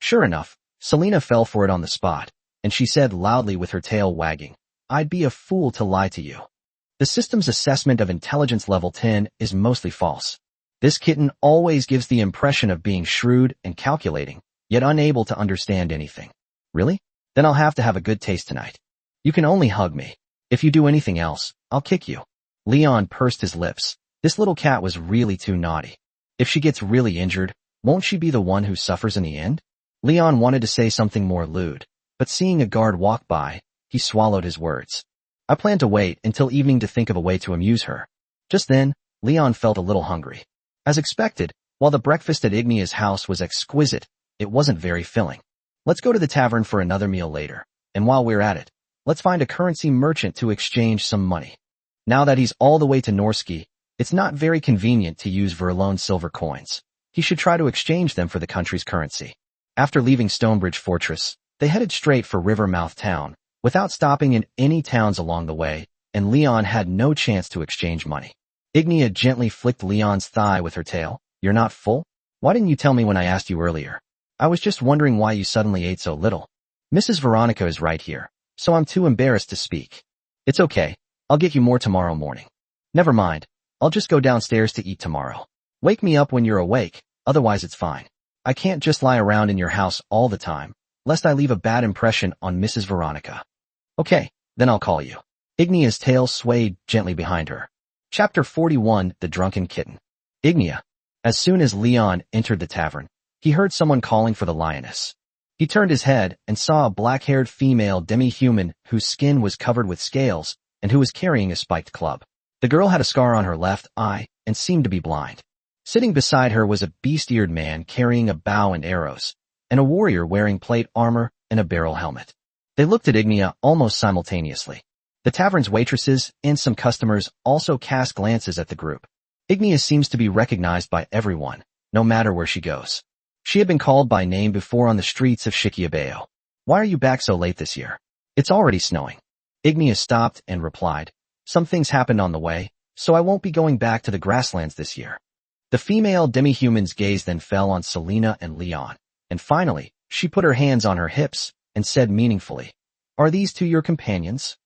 Sure enough, Selena fell for it on the spot, and she said loudly with her tail wagging, I'd be a fool to lie to you. The system's assessment of intelligence level 10 is mostly false. This kitten always gives the impression of being shrewd and calculating, yet unable to understand anything. Really? Then I'll have to have a good taste tonight. You can only hug me. If you do anything else, I'll kick you. Leon pursed his lips. This little cat was really too naughty. If she gets really injured, won't she be the one who suffers in the end? Leon wanted to say something more lewd, but seeing a guard walk by, he swallowed his words. I plan to wait until evening to think of a way to amuse her. Just then, Leon felt a little hungry. As expected, while the breakfast at Ignia's house was exquisite, it wasn't very filling. Let's go to the tavern for another meal later, and while we're at it, let's find a currency merchant to exchange some money. Now that he's all the way to Norski, it's not very convenient to use Verloan silver coins. He should try to exchange them for the country's currency. After leaving Stonebridge Fortress, they headed straight for Rivermouth Town, without stopping in any towns along the way, and Leon had no chance to exchange money. Ignia gently flicked Leon's thigh with her tail. You're not full? Why didn't you tell me when I asked you earlier? I was just wondering why you suddenly ate so little. Mrs. Veronica is right here, so I'm too embarrassed to speak. It's okay. I'll get you more tomorrow morning. Never mind. I'll just go downstairs to eat tomorrow. Wake me up when you're awake, otherwise it's fine. I can't just lie around in your house all the time, lest I leave a bad impression on Mrs. Veronica. Okay, then I'll call you. Ignia's tail swayed gently behind her. Chapter 41, The Drunken Kitten. Ignia. As soon as Leon entered the tavern, he heard someone calling for the lioness. He turned his head and saw a black-haired female demi-human whose skin was covered with scales and who was carrying a spiked club. The girl had a scar on her left eye and seemed to be blind. Sitting beside her was a beast-eared man carrying a bow and arrows, and a warrior wearing plate armor and a barrel helmet. They looked at Ignia almost simultaneously. The tavern's waitresses and some customers also cast glances at the group. Ignia seems to be recognized by everyone, no matter where she goes. She had been called by name before on the streets of Shikiabayo. Why are you back so late this year? It's already snowing. Ignia stopped and replied, some things happened on the way, so I won't be going back to the grasslands this year. The female demi-human's gaze then fell on Selena and Leon, and finally, she put her hands on her hips and said meaningfully, Are these two your companions?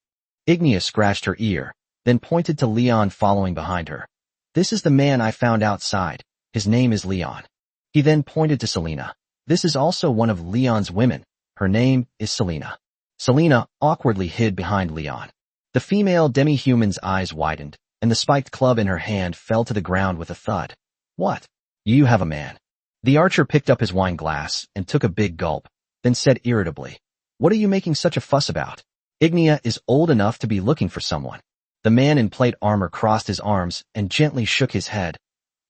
Ignia scratched her ear, then pointed to Leon following behind her. This is the man I found outside. His name is Leon. He then pointed to Selena. This is also one of Leon's women. Her name is Selena. Selena awkwardly hid behind Leon. The female demi-human's eyes widened, and the spiked club in her hand fell to the ground with a thud. What? You have a man. The archer picked up his wine glass and took a big gulp, then said irritably, What are you making such a fuss about? Ignia is old enough to be looking for someone. The man in plate armor crossed his arms and gently shook his head.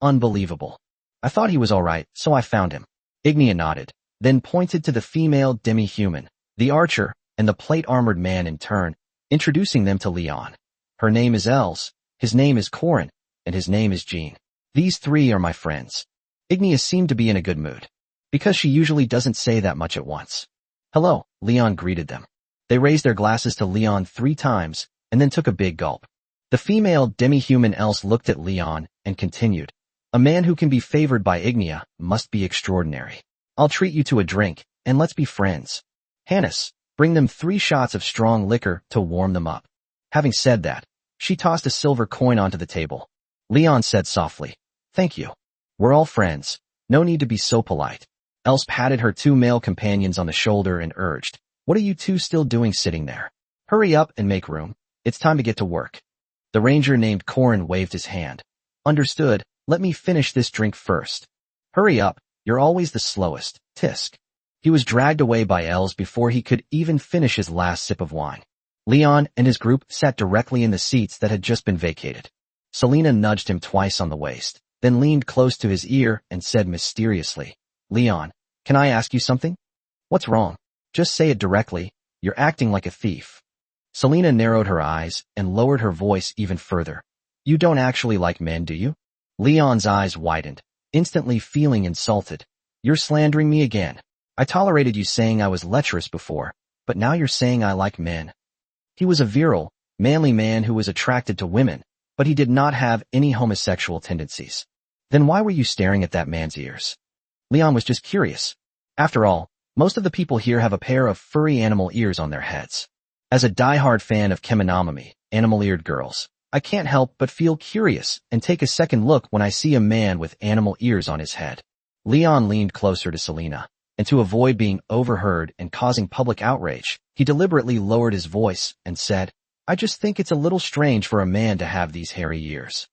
Unbelievable. I thought he was all right, so I found him. Ignia nodded, then pointed to the female demi-human, the archer, and the plate-armored man in turn, introducing them to Leon. Her name is Els, his name is Corin, and his name is Jean. These three are my friends. Ignia seemed to be in a good mood, because she usually doesn't say that much at once. Hello, Leon greeted them. They raised their glasses to Leon 3 times, and then took a big gulp. The female demi-human Els looked at Leon and continued. A man who can be favored by Ignia must be extraordinary. I'll treat you to a drink, and let's be friends. Hannes, bring them 3 shots of strong liquor to warm them up. Having said that, she tossed a silver coin onto the table. Leon said softly, Thank you. We're all friends. No need to be so polite. Els patted her 2 male companions on the shoulder and urged, What are you 2 still doing sitting there? Hurry up and make room. It's time to get to work. The ranger named Corin waved his hand. Understood. Let me finish this drink first. Hurry up. You're always the slowest. Tisk. He was dragged away by Els before he could even finish his last sip of wine. Leon and his group sat directly in the seats that had just been vacated. Selena nudged him twice on the waist, then leaned close to his ear and said mysteriously, Leon, can I ask you something? What's wrong? Just say it directly. You're acting like a thief. Selena narrowed her eyes and lowered her voice even further. You don't actually like men, do you? Leon's eyes widened, instantly feeling insulted. You're slandering me again. I tolerated you saying I was lecherous before, but now you're saying I like men. He was a virile, manly man who was attracted to women, but he did not have any homosexual tendencies. Then why were you staring at that man's ears? Leon was just curious. After all, most of the people here have a pair of furry animal ears on their heads. As a diehard fan of chemonomy, animal-eared girls, I can't help but feel curious and take a second look when I see a man with animal ears on his head. Leon leaned closer to Selena, and to avoid being overheard and causing public outrage, he deliberately lowered his voice and said, I just think it's a little strange for a man to have these hairy ears.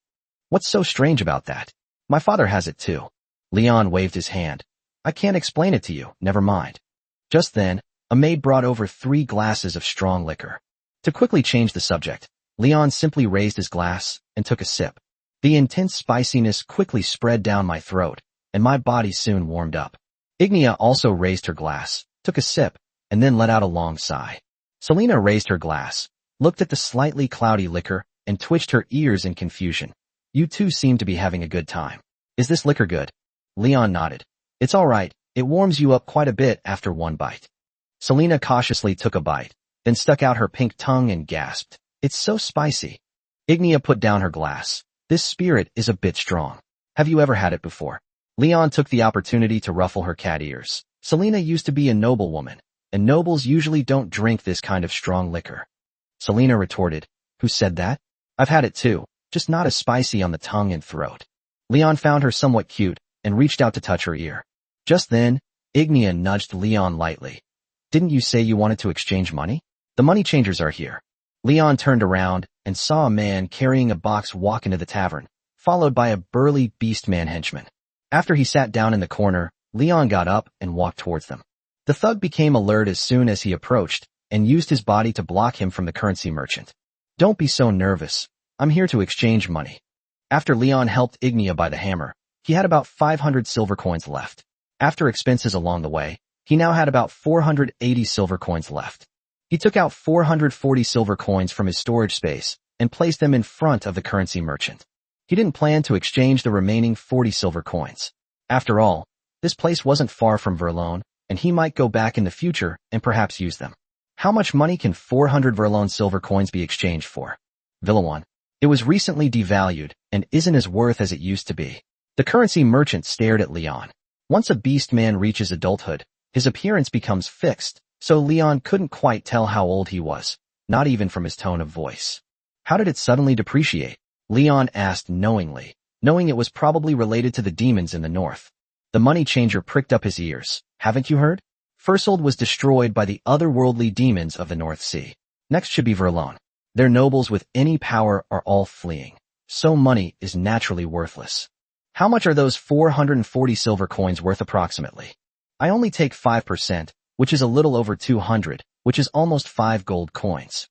What's so strange about that? My father has it too. Leon waved his hand. I can't explain it to you, never mind. Just then, a maid brought over 3 glasses of strong liquor. To quickly change the subject, Leon simply raised his glass and took a sip. The intense spiciness quickly spread down my throat, and my body soon warmed up. Ignia also raised her glass, took a sip, and then let out a long sigh. Selena raised her glass, looked at the slightly cloudy liquor, and twitched her ears in confusion. You 2 seem to be having a good time. Is this liquor good? Leon nodded. It's all right. It warms you up quite a bit after 1 bite. Selena cautiously took a bite, then stuck out her pink tongue and gasped. It's so spicy. Ignia put down her glass. This spirit is a bit strong. Have you ever had it before? Leon took the opportunity to ruffle her cat ears. Selena used to be a noblewoman, and nobles usually don't drink this kind of strong liquor. Selena retorted, Who said that? I've had it too, just not as spicy on the tongue and throat. Leon found her somewhat cute and reached out to touch her ear. Just then, Ignia nudged Leon lightly. Didn't you say you wanted to exchange money? The money changers are here. Leon turned around and saw a man carrying a box walk into the tavern, followed by a burly beastman henchman. After he sat down in the corner, Leon got up and walked towards them. The thug became alert as soon as he approached and used his body to block him from the currency merchant. Don't be so nervous. I'm here to exchange money. After Leon helped Ignia by the hammer, he had about 500 silver coins left. After expenses along the way, he now had about 480 silver coins left. He took out 440 silver coins from his storage space and placed them in front of the currency merchant. He didn't plan to exchange the remaining 40 silver coins. After all, this place wasn't far from Verlone, and he might go back in the future and perhaps use them. How much money can 400 Verlone silver coins be exchanged for? Villawan. It was recently devalued and isn't as worth as it used to be. The currency merchant stared at Leon. Once a beast man reaches adulthood, his appearance becomes fixed, so Leon couldn't quite tell how old he was, not even from his tone of voice. How did it suddenly depreciate? Leon asked knowingly, knowing it was probably related to the demons in the north. The money changer pricked up his ears. Haven't you heard? Fursold was destroyed by the otherworldly demons of the North Sea. Next should be Verlone. Their nobles with any power are all fleeing, so money is naturally worthless. How much are those 440 silver coins worth approximately? I only take 5%, which is a little over 200, which is almost 5 gold coins.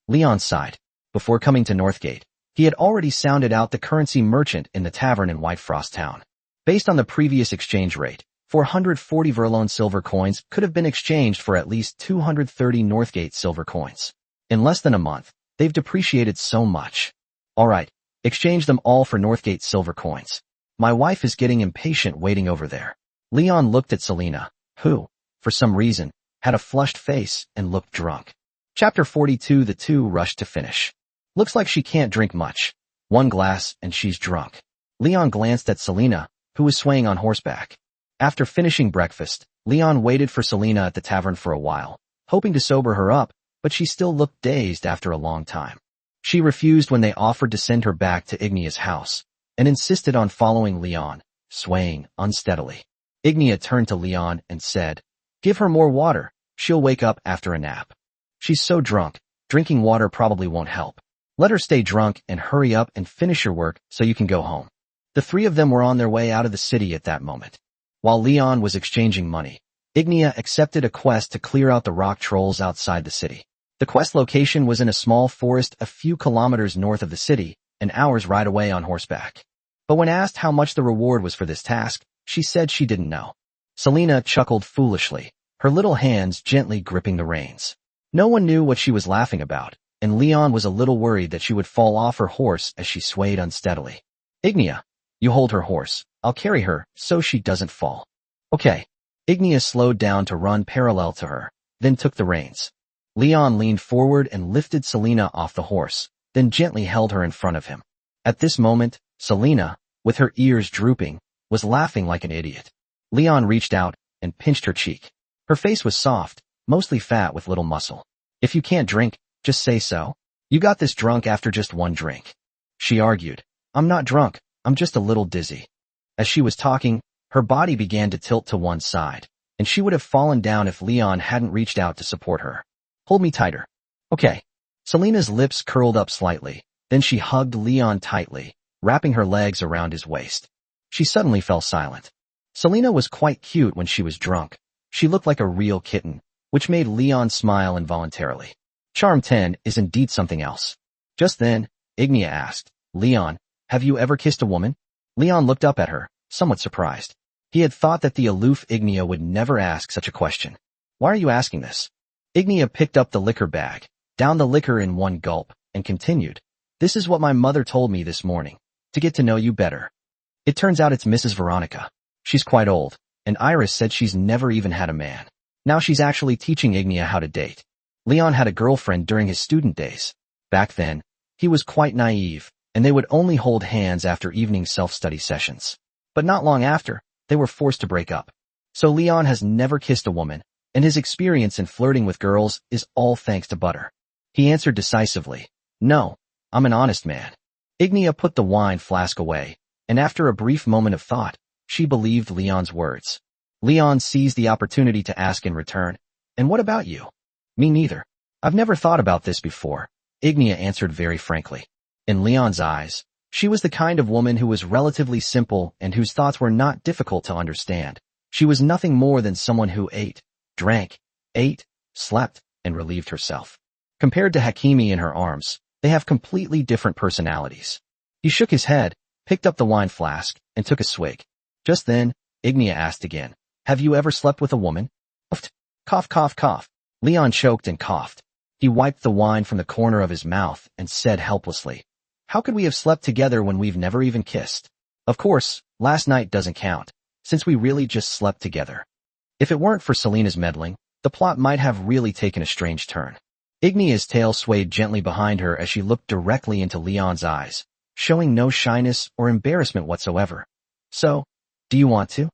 Leon sighed. Before coming to Northgate, he had already sounded out the currency merchant in the tavern in Whitefrost Town. Based on the previous exchange rate, 440 Verloan silver coins could have been exchanged for at least 230 Northgate silver coins. In less than a month, they've depreciated so much. Alright, exchange them all for Northgate silver coins. My wife is getting impatient waiting over there. Leon looked at Selena, who, for some reason, had a flushed face and looked drunk. Chapter 42. The two rushed to finish. Looks like she can't drink much. One glass and she's drunk. Leon glanced at Selena, who was swaying on horseback. After finishing breakfast, Leon waited for Selena at the tavern for a while, hoping to sober her up, but she still looked dazed after a long time. She refused when they offered to send her back to Ignea's house, and insisted on following Leon, swaying unsteadily. Ignea turned to Leon and said, "Give her more water, she'll wake up after a nap. She's so drunk, drinking water probably won't help. Let her stay drunk and hurry up and finish your work so you can go home." The three of them were on their way out of the city at that moment. While Leon was exchanging money, Ignea accepted a quest to clear out the rock trolls outside the city. The quest location was in a small forest a few kilometers north of the city, an hour's ride away on horseback. But when asked how much the reward was for this task, she said she didn't know. Selena chuckled foolishly, her little hands gently gripping the reins. No one knew what she was laughing about, and Leon was a little worried that she would fall off her horse as she swayed unsteadily. "Ignea, you hold her horse. I'll carry her so she doesn't fall." "Okay." Ignea slowed down to run parallel to her, then took the reins. Leon leaned forward and lifted Selena off the horse, then gently held her in front of him. At this moment, Selena, with her ears drooping, was laughing like an idiot. Leon reached out and pinched her cheek. Her face was soft, mostly fat with little muscle. "If you can't drink, just say so. You got this drunk after just one drink." She argued, "I'm not drunk, I'm just a little dizzy." As she was talking, her body began to tilt to one side, and she would have fallen down if Leon hadn't reached out to support her. "Hold me tighter." "Okay." Selena's lips curled up slightly, then she hugged Leon tightly, wrapping her legs around his waist. She suddenly fell silent. Selena was quite cute when she was drunk. She looked like a real kitten, which made Leon smile involuntarily. Charm 10 is indeed something else. Just then, Ignea asked, "Leon, have you ever kissed a woman?" Leon looked up at her, somewhat surprised. He had thought that the aloof Ignea would never ask such a question. "Why are you asking this?" Ignea picked up the liquor bag, downed the liquor in one gulp, and continued, "This is what my mother told me this morning, to get to know you better. It turns out it's Mrs. Veronica. She's quite old, and Iris said she's never even had a man. Now she's actually teaching Ignea how to date. Leon had a girlfriend during his student days. Back then, he was quite naive, and they would only hold hands after evening self-study sessions. But not long after, they were forced to break up. So Leon has never kissed a woman, and his experience in flirting with girls is all thanks to butter." He answered decisively, "No, I'm an honest man." Ignea put the wine flask away, and after a brief moment of thought, she believed Leon's words. Leon seized the opportunity to ask in return, "And what about you?" "Me neither. I've never thought about this before," Ignea answered very frankly. In Leon's eyes, she was the kind of woman who was relatively simple and whose thoughts were not difficult to understand. She was nothing more than someone who ate, drank, ate, slept, and relieved herself. Compared to Hakimi in her arms, they have completely different personalities. He shook his head, picked up the wine flask, and took a swig. Just then, Ignea asked again, "Have you ever slept with a woman?" Cough, cough, cough. Leon choked and coughed. He wiped the wine from the corner of his mouth and said helplessly, "How could we have slept together when we've never even kissed? Of course, last night doesn't count, since we really just slept together." If it weren't for Selena's meddling, the plot might have really taken a strange turn. Ignea's tail swayed gently behind her as she looked directly into Leon's eyes, showing no shyness or embarrassment whatsoever. "So, do you want to?"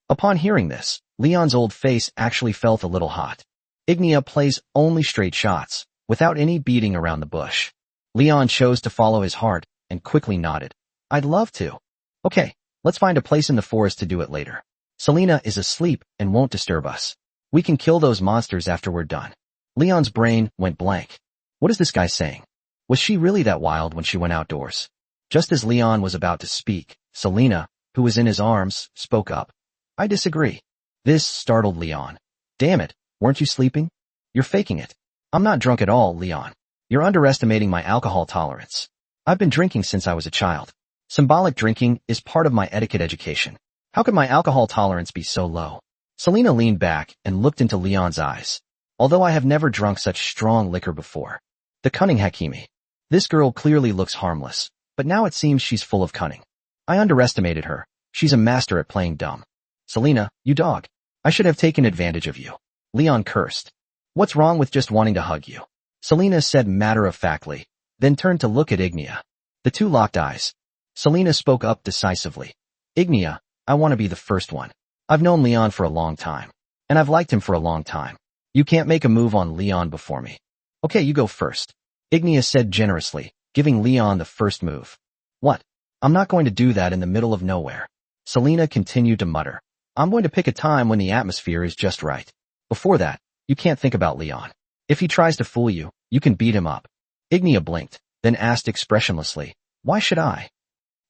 Upon hearing this, Leon's old face actually felt a little hot. Ignea plays only straight shots, without any beating around the bush. Leon chose to follow his heart, and quickly nodded. "I'd love to." "Okay, let's find a place in the forest to do it later. Selena is asleep and won't disturb us. We can kill those monsters after we're done." Leon's brain went blank. What is this guy saying? Was she really that wild when she went outdoors? Just as Leon was about to speak, Selena, who was in his arms, spoke up. "I disagree." This startled Leon. "Damn it, weren't you sleeping? You're faking it." "I'm not drunk at all, Leon." You're underestimating my alcohol tolerance. I've been drinking since I was a child. Symbolic drinking is part of my etiquette education. How could my alcohol tolerance be so low? Selena leaned back and looked into Leon's eyes. Although I have never drunk such strong liquor before. The cunning Hakimi. This girl clearly looks harmless, but now it seems she's full of cunning. I underestimated her. She's a master at playing dumb. Selena, you dog. I should have taken advantage of you. Leon cursed. What's wrong with just wanting to hug you? Selena said matter-of-factly, then turned to look at Ignia. The two locked eyes. Selena spoke up decisively. Ignia, I want to be the first one. I've known Leon for a long time. And I've liked him for a long time. You can't make a move on Leon before me. Okay, you go first. Ignia said generously, giving Leon the first move. What? I'm not going to do that in the middle of nowhere. Selena continued to mutter. I'm going to pick a time when the atmosphere is just right. Before that, you can't think about Leon. If he tries to fool you, you can beat him up. Ignia blinked, then asked expressionlessly, why should I?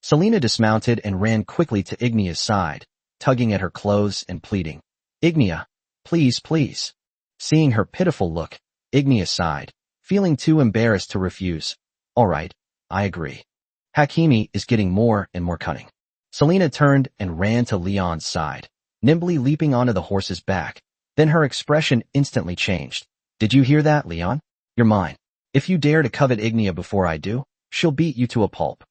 Selena dismounted and ran quickly to Ignia's side, tugging at her clothes and pleading. Ignia, please, please. Seeing her pitiful look, Ignia sighed, feeling too embarrassed to refuse. All right, I agree. Hakimi is getting more and more cunning. Selena turned and ran to Leon's side, nimbly leaping onto the horse's back. Then her expression instantly changed. Did you hear that, Leon? You're mine. If you dare to covet Ignia before I do, she'll beat you to a pulp.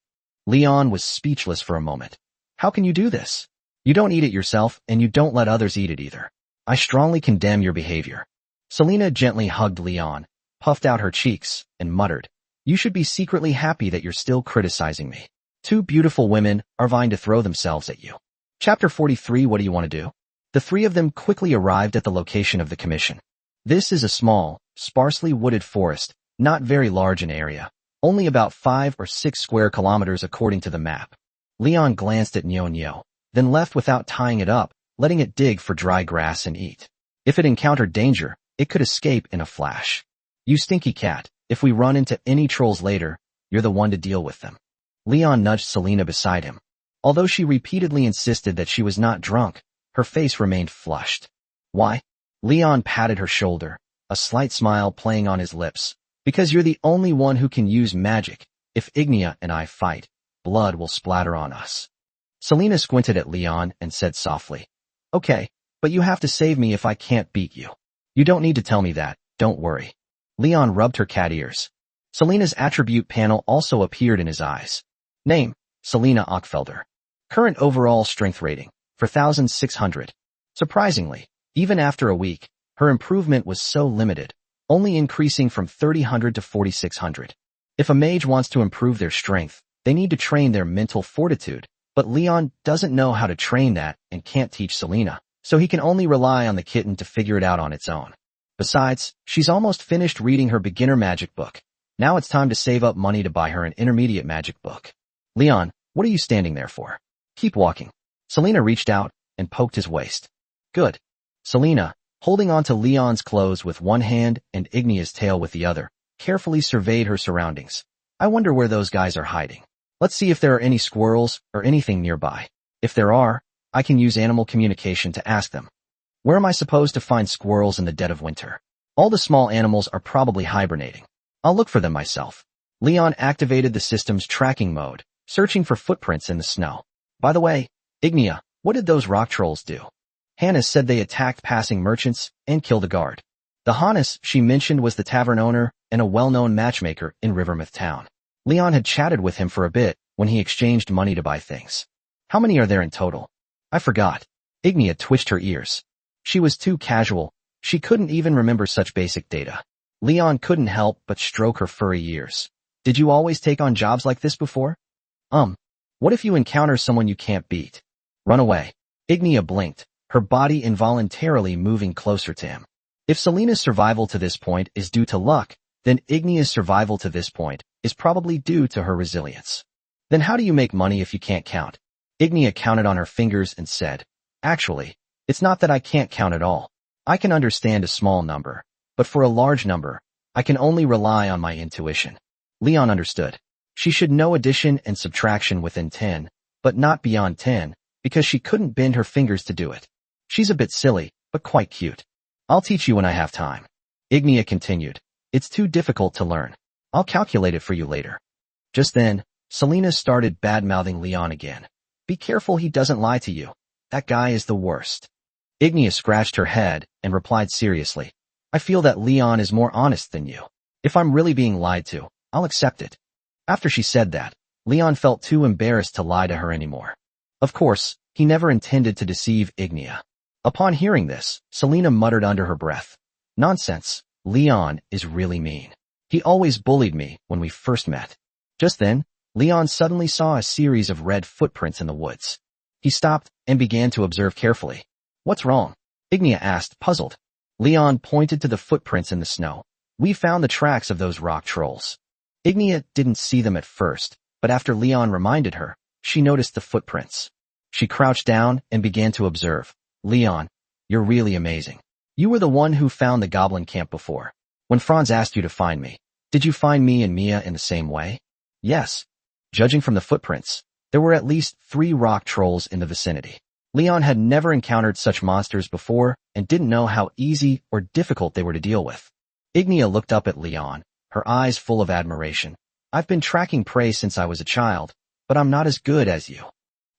Leon was speechless for a moment. How can you do this? You don't eat it yourself, and you don't let others eat it either. I strongly condemn your behavior. Selena gently hugged Leon, puffed out her cheeks, and muttered, you should be secretly happy that you're still criticizing me. Two beautiful women are vying to throw themselves at you. Chapter 43. What do you want to do? The three of them quickly arrived at the location of the commission. This is a small, sparsely wooded forest, not very large in area, only about 5 or 6 square kilometers according to the map. Leon glanced at Nyo, then left without tying it up, letting it dig for dry grass and eat. If it encountered danger, it could escape in a flash. You stinky cat, if we run into any trolls later, you're the one to deal with them. Leon nudged Selena beside him. Although she repeatedly insisted that she was not drunk, her face remained flushed. Why? Leon patted her shoulder, a slight smile playing on his lips. Because you're the only one who can use magic. If Ignia and I fight, blood will splatter on us. Selena squinted at Leon and said softly, okay, but you have to save me if I can't beat you. You don't need to tell me that, don't worry. Leon rubbed her cat ears. Selena's attribute panel also appeared in his eyes. Name, Selena Ockfelder. Current overall strength rating, 4,600. Surprisingly, even after a week, her improvement was so limited, only increasing from 3,000 to 4,600. If a mage wants to improve their strength, they need to train their mental fortitude, but Leon doesn't know how to train that and can't teach Selena, so he can only rely on the kitten to figure it out on its own. Besides, she's almost finished reading her beginner magic book. Now it's time to save up money to buy her an intermediate magic book. Leon, what are you standing there for? Keep walking. Selena reached out and poked his waist. Good. Selena, holding on to Leon's clothes with one hand and Ignia's tail with the other, carefully surveyed her surroundings. I wonder where those guys are hiding. Let's see if there are any squirrels or anything nearby. If there are, I can use animal communication to ask them. Where am I supposed to find squirrels in the dead of winter? All the small animals are probably hibernating. I'll look for them myself. Leon activated the system's tracking mode, searching for footprints in the snow. By the way, Ignia, what did those rock trolls do? Hannes said they attacked passing merchants and killed a guard. The Hannes she mentioned was the tavern owner and a well-known matchmaker in Rivermouth town. Leon had chatted with him for a bit when he exchanged money to buy things. How many are there in total? I forgot. Ignia twitched her ears. She was too casual. She couldn't even remember such basic data. Leon couldn't help but stroke her furry ears. Did you always take on jobs like this before? What if you encounter someone you can't beat? Run away. Ignia blinked, her body involuntarily moving closer to him. If Selena's survival to this point is due to luck, then Ignia's survival to this point is probably due to her resilience. Then how do you make money if you can't count? Ignia counted on her fingers and said, actually, it's not that I can't count at all. I can understand a small number, but for a large number, I can only rely on my intuition. Leon understood. She should know addition and subtraction within 10, but not beyond 10, because she couldn't bend her fingers to do it. She's a bit silly, but quite cute. I'll teach you when I have time. Ignia continued. It's too difficult to learn. I'll calculate it for you later. Just then, Selena started bad-mouthing Leon again. Be careful he doesn't lie to you. That guy is the worst. Ignia scratched her head and replied seriously. I feel that Leon is more honest than you. If I'm really being lied to, I'll accept it. After she said that, Leon felt too embarrassed to lie to her anymore. Of course, he never intended to deceive Ignia. Upon hearing this, Selena muttered under her breath. Nonsense, Leon is really mean. He always bullied me when we first met. Just then, Leon suddenly saw a series of red footprints in the woods. He stopped and began to observe carefully. What's wrong? Ignia asked, puzzled. Leon pointed to the footprints in the snow. We found the tracks of those rock trolls. Ignia didn't see them at first, but after Leon reminded her, she noticed the footprints. She crouched down and began to observe. Leon, you're really amazing. You were the one who found the goblin camp before. When Franz asked you to find me, did you find me and Mia in the same way? Yes. Judging from the footprints, there were at least 3 rock trolls in the vicinity. Leon had never encountered such monsters before and didn't know how easy or difficult they were to deal with. Ignia looked up at Leon, her eyes full of admiration. I've been tracking prey since I was a child, but I'm not as good as you.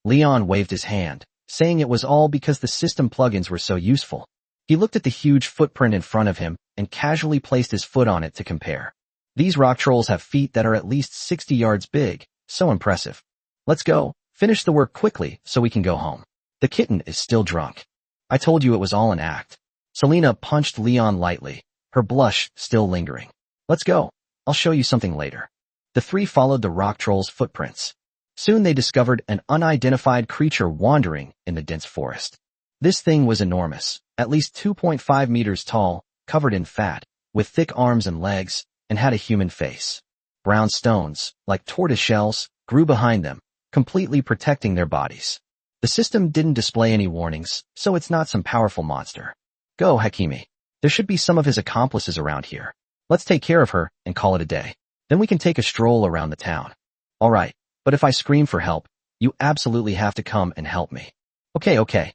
Leon waved his hand, saying it was all because the system plugins were so useful. He looked at the huge footprint in front of him and casually placed his foot on it to compare. These rock trolls have feet that are at least 60 yards big, so impressive. Let's go, finish the work quickly so we can go home. The kitten is still drunk. I told you it was all an act. Selena punched Leon lightly, her blush still lingering. Let's go, I'll show you something later. The 3 followed the rock troll's footprints. Soon they discovered an unidentified creature wandering in the dense forest. This thing was enormous, at least 2.5 meters tall, covered in fat, with thick arms and legs, and had a human face. Brown stones, like tortoise shells, grew behind them, completely protecting their bodies. The system didn't display any warnings, so it's not some powerful monster. Go, Hakimi. There should be some of his accomplices around here. Let's take care of her and call it a day. Then we can take a stroll around the town. All right, but if I scream for help, you absolutely have to come and help me. Okay.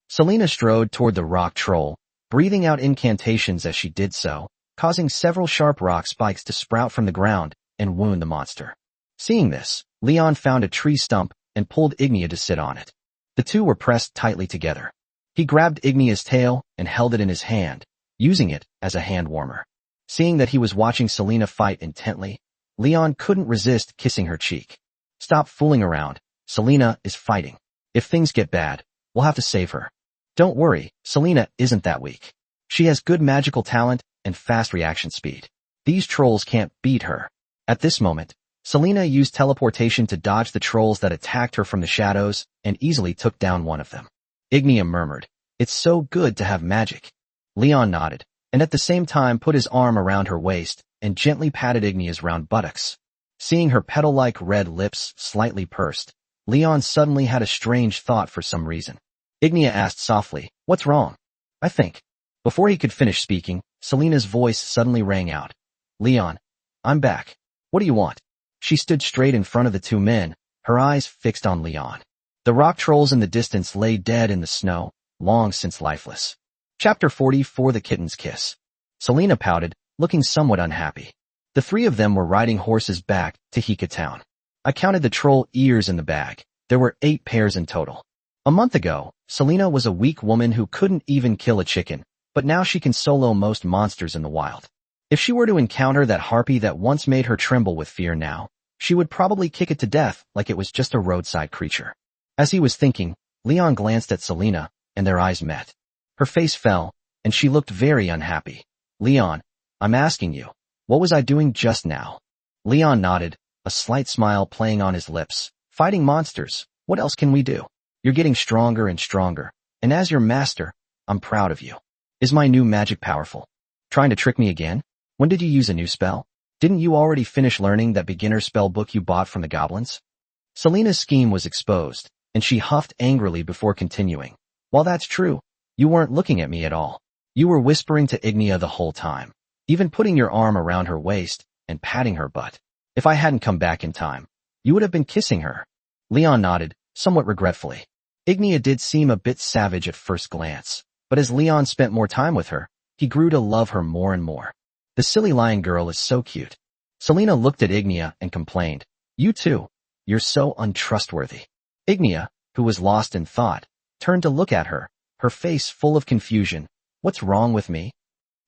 Selena strode toward the rock troll, breathing out incantations as she did so, causing several sharp rock spikes to sprout from the ground and wound the monster. Seeing this, Leon found a tree stump and pulled Ignia to sit on it. The 2 were pressed tightly together. He grabbed Ignia's tail and held it in his hand, using it as a hand warmer. Seeing that he was watching Selena fight intently, Leon couldn't resist kissing her cheek. Stop fooling around. Selena is fighting. If things get bad, we'll have to save her. Don't worry, Selena isn't that weak. She has good magical talent and fast reaction speed. These trolls can't beat her. At this moment, Selena used teleportation to dodge the trolls that attacked her from the shadows and easily took down one of them. Ignia murmured, "It's so good to have magic." Leon nodded, and at the same time put his arm around her waist and gently patted Ignia's round buttocks. Seeing her petal-like red lips slightly pursed, Leon suddenly had a strange thought for some reason. Ignia asked softly, "What's wrong?" "I think." Before he could finish speaking, Selena's voice suddenly rang out. "Leon, I'm back. What do you want?" She stood straight in front of the 2 men, her eyes fixed on Leon. The rock trolls in the distance lay dead in the snow, long since lifeless. Chapter 44: The Kitten's Kiss. Selena pouted, looking somewhat unhappy. The 3 of them were riding horses back to Hika town. I counted the troll ears in the bag. There were 8 pairs in total. A month ago, Selena was a weak woman who couldn't even kill a chicken, but now she can solo most monsters in the wild. If she were to encounter that harpy that once made her tremble with fear now, she would probably kick it to death like it was just a roadside creature. As he was thinking, Leon glanced at Selena, and their eyes met. Her face fell, and she looked very unhappy. "Leon, I'm asking you, what was I doing just now?" Leon nodded, a slight smile playing on his lips. "Fighting monsters, what else can we do? You're getting stronger and stronger, and as your master, I'm proud of you. Is my new magic powerful? Trying to trick me again? When did you use a new spell? Didn't you already finish learning that beginner spell book you bought from the goblins?" Selena's scheme was exposed, and she huffed angrily before continuing. "While that's true, you weren't looking at me at all. You were whispering to Ignia the whole time, even putting your arm around her waist and patting her butt. If I hadn't come back in time, you would have been kissing her." Leon nodded, somewhat regretfully. Ignia did seem a bit savage at first glance, but as Leon spent more time with her, he grew to love her more and more. "The silly lion girl is so cute." Selena looked at Ignia and complained, "You too. You're so untrustworthy." Ignia, who was lost in thought, turned to look at her, her face full of confusion. "What's wrong with me?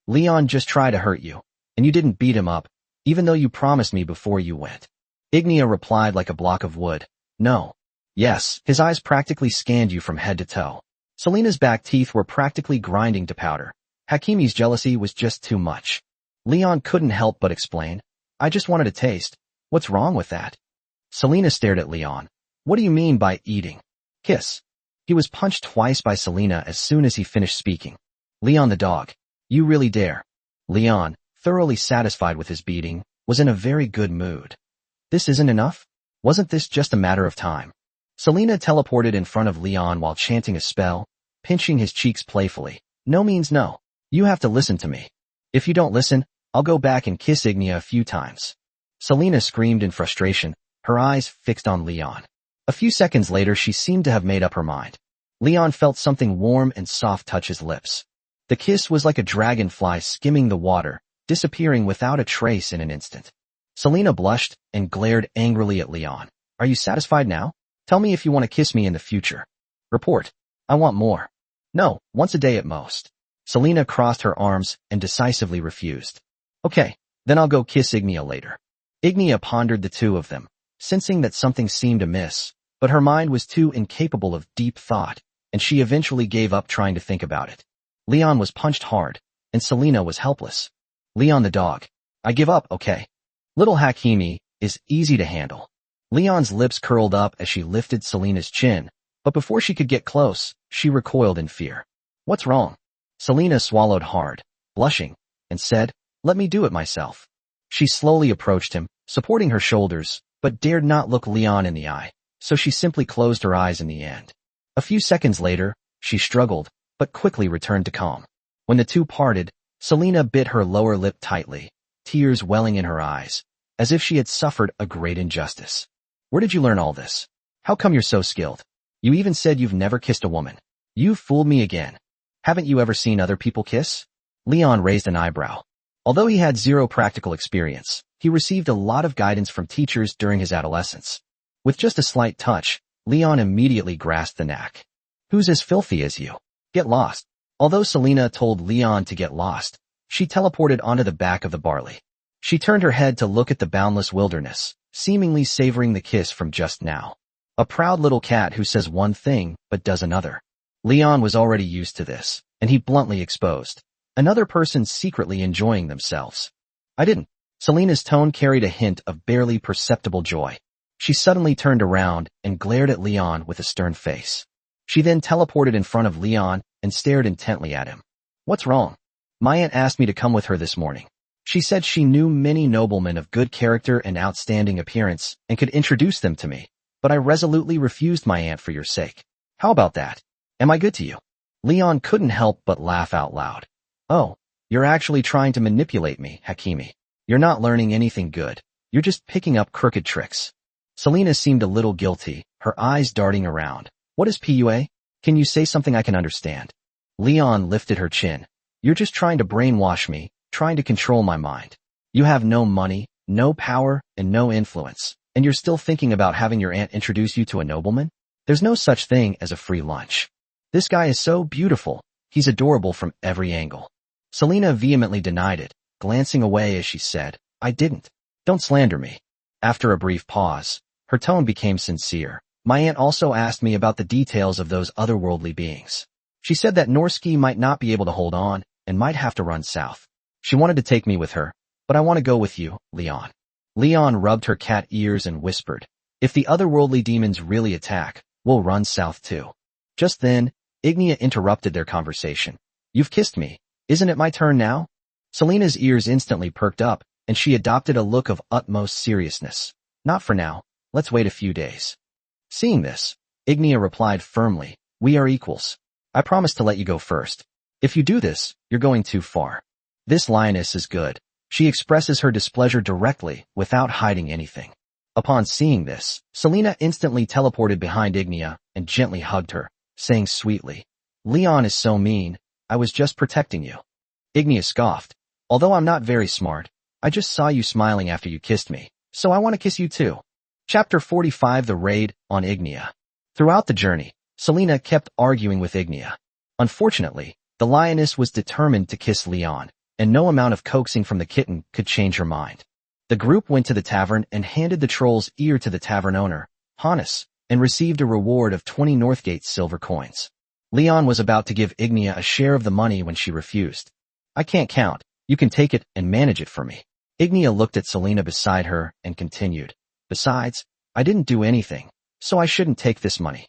Leon just tried to hurt you, and you didn't beat him up, even though you promised me before you went." Ignia replied like a block of wood, "No. Yes." His eyes practically scanned you from head to toe. Selena's back teeth were practically grinding to powder. Hakimi's jealousy was just too much. Leon couldn't help but explain, "I just wanted a taste. What's wrong with that?" Selena stared at Leon. "What do you mean by eating?" "Kiss." He was punched twice by Selena as soon as he finished speaking. Leon the dog. "You really dare." Leon, thoroughly satisfied with his beating, was in a very good mood. "This isn't enough? Wasn't this just a matter of time?" Selena teleported in front of Leon while chanting a spell, pinching his cheeks playfully. "No means no. You have to listen to me. If you don't listen, I'll go back and kiss Ignia a few times." Selena screamed in frustration, her eyes fixed on Leon. A few seconds later, she seemed to have made up her mind. Leon felt something warm and soft touch his lips. The kiss was like a dragonfly skimming the water, disappearing without a trace in an instant. Selena blushed and glared angrily at Leon. "Are you satisfied now? Tell me if you want to kiss me in the future." "Report. I want more." "No, once a day at most." Selena crossed her arms and decisively refused. "Okay, then I'll go kiss Ignia later." Ignia pondered the two of them, sensing that something seemed amiss, but her mind was too incapable of deep thought, and she eventually gave up trying to think about it. Leon was punched hard, and Selena was helpless. Leon the dog. "I give up, okay. Little Hakimi is easy to handle." Leon's lips curled up as she lifted Selena's chin, but before she could get close, she recoiled in fear. "What's wrong?" Selena swallowed hard, blushing, and said, "Let me do it myself." She slowly approached him, supporting her shoulders, but dared not look Leon in the eye, so she simply closed her eyes in the end. A few seconds later, she struggled, but quickly returned to calm. When the two parted, Selena bit her lower lip tightly, tears welling in her eyes, as if she had suffered a great injustice. "Where did you learn all this? How come you're so skilled? You even said you've never kissed a woman. You fooled me again. Haven't you ever seen other people kiss?" Leon raised an eyebrow. Although he had zero practical experience, he received a lot of guidance from teachers during his adolescence. With just a slight touch, Leon immediately grasped the knack. "Who's as filthy as you? Get lost." Although Selena told Leon to get lost, she teleported onto the back of the barley. She turned her head to look at the boundless wilderness, seemingly savoring the kiss from just now. A proud little cat who says one thing but does another. Leon was already used to this, and he bluntly exposed another person secretly enjoying themselves. "I didn't." Selena's tone carried a hint of barely perceptible joy. She suddenly turned around and glared at Leon with a stern face. She then teleported in front of Leon and stared intently at him. "What's wrong?" "My aunt asked me to come with her this morning. She said she knew many noblemen of good character and outstanding appearance and could introduce them to me, but I resolutely refused my aunt for your sake. How about that? Am I good to you?" Leon couldn't help but laugh out loud. "Oh, you're actually trying to manipulate me, Hakimi. You're not learning anything good. You're just picking up crooked tricks." Selena seemed a little guilty, her eyes darting around. "What is PUA? Can you say something I can understand?" Leon lifted her chin. "You're just trying to brainwash me, trying to control my mind. You have no money, no power, and no influence, and you're still thinking about having your aunt introduce you to a nobleman? There's no such thing as a free lunch. This guy is so beautiful. He's adorable from every angle." Selena vehemently denied it, glancing away as she said, "I didn't. Don't slander me." After a brief pause, her tone became sincere. "My aunt also asked me about the details of those otherworldly beings. She said that Norski might not be able to hold on and might have to run south. She wanted to take me with her, but I want to go with you, Leon." Leon rubbed her cat ears and whispered, "If the otherworldly demons really attack, we'll run south too." Just then, Ignia interrupted their conversation. "You've kissed me. Isn't it my turn now?" Selena's ears instantly perked up, and she adopted a look of utmost seriousness. "Not for now. Let's wait a few days." Seeing this, Ignia replied firmly, "We are equals. I promise to let you go first. If you do this, you're going too far." This lioness is good. She expresses her displeasure directly, without hiding anything. Upon seeing this, Selena instantly teleported behind Ignia and gently hugged her, saying sweetly, "Leon is so mean. I was just protecting you." Ignia scoffed. "Although I'm not very smart, I just saw you smiling after you kissed me, so I want to kiss you too. Chapter 45 The Raid on Ignea. Throughout the journey, Selena kept arguing with Ignea. Unfortunately, the lioness was determined to kiss Leon, and no amount of coaxing from the kitten could change her mind. The group went to the tavern and handed the troll's ear to the tavern owner, Hannes, and received a reward of 20 Northgate silver coins. Leon was about to give Ignea a share of the money when she refused. I can't count. You can take it and manage it for me. Ignea looked at Selena beside her and continued. Besides, I didn't do anything, so I shouldn't take this money.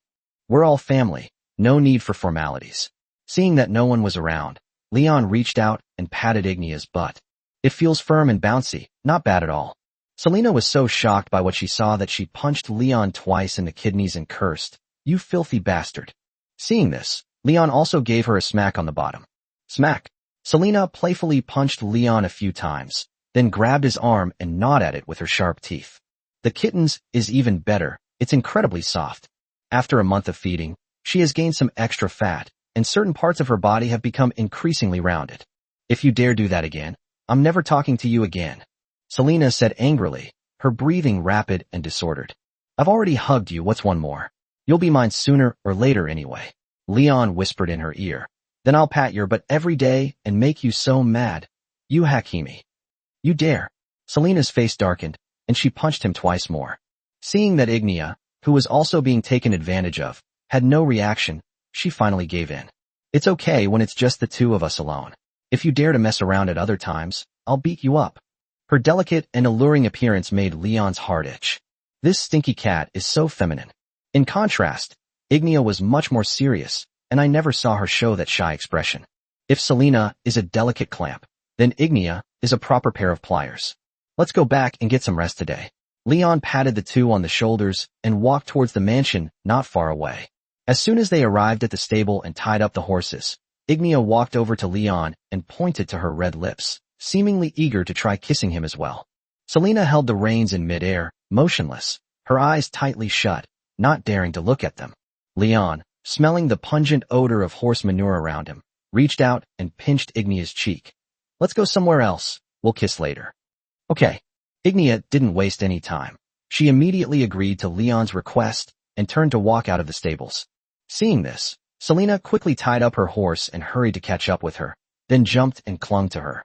We're all family, no need for formalities. Seeing that no one was around, Leon reached out and patted Ignea's butt. It feels firm and bouncy, not bad at all. Selena was so shocked by what she saw that she punched Leon twice in the kidneys and cursed, You filthy bastard. Seeing this, Leon also gave her a smack on the bottom. Smack. Selena playfully punched Leon a few times, then grabbed his arm and gnawed at it with her sharp teeth. The kitten's is even better, it's incredibly soft. After a month of feeding, she has gained some extra fat, and certain parts of her body have become increasingly rounded. If you dare do that again, I'm never talking to you again. Selena said angrily, her breathing rapid and disordered. I've already hugged you, what's one more? You'll be mine sooner or later anyway. Leon whispered in her ear. Then I'll pat your butt every day and make you so mad. You Hakimi. You dare. Selena's face darkened, and she punched him twice more. Seeing that Ignea, who was also being taken advantage of, had no reaction, she finally gave in. It's okay when it's just the two of us alone. If you dare to mess around at other times, I'll beat you up. Her delicate and alluring appearance made Leon's heart itch. This stinky cat is so feminine. In contrast, Ignea was much more serious, and I never saw her show that shy expression. If Selena is a delicate clamp, then Ignea is a proper pair of pliers. Let's go back and get some rest today. Leon patted the two on the shoulders and walked towards the mansion not far away. As soon as they arrived at the stable and tied up the horses, Ignea walked over to Leon and pointed to her red lips, seemingly eager to try kissing him as well. Selena held the reins in midair, motionless, her eyes tightly shut, not daring to look at them. Leon, smelling the pungent odor of horse manure around him, reached out and pinched Ignea's cheek. Let's go somewhere else, we'll kiss later. Okay. Ignea didn't waste any time. She immediately agreed to Leon's request and turned to walk out of the stables. Seeing this, Selena quickly tied up her horse and hurried to catch up with her, then jumped and clung to her.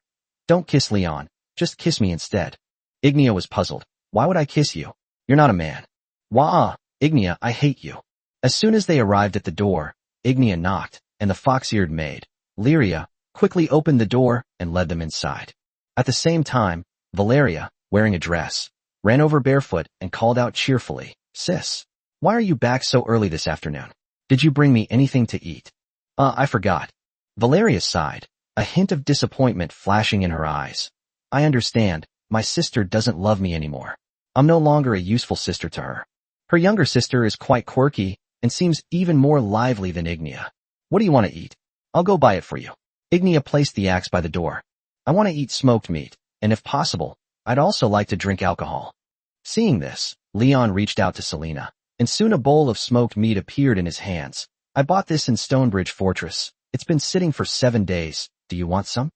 Don't kiss Leon, just kiss me instead. Ignea was puzzled. Why would I kiss you? You're not a man. Wah, Ignea, I hate you. As soon as they arrived at the door, Ignea knocked, and the fox-eared maid, Lyria, quickly opened the door and led them inside. At the same time, Valeria, wearing a dress, ran over barefoot and called out cheerfully, Sis, why are you back so early this afternoon? Did you bring me anything to eat? I forgot. Valeria sighed, a hint of disappointment flashing in her eyes. I understand, my sister doesn't love me anymore. I'm no longer a useful sister to her. Her younger sister is quite quirky and seems even more lively than Ignea. What do you want to eat? I'll go buy it for you. Ignea placed the axe by the door. I want to eat smoked meat, and if possible, I'd also like to drink alcohol. Seeing this, Leon reached out to Selena, and soon a bowl of smoked meat appeared in his hands. I bought this in Stonebridge Fortress. It's been sitting for 7 days. Do you want some?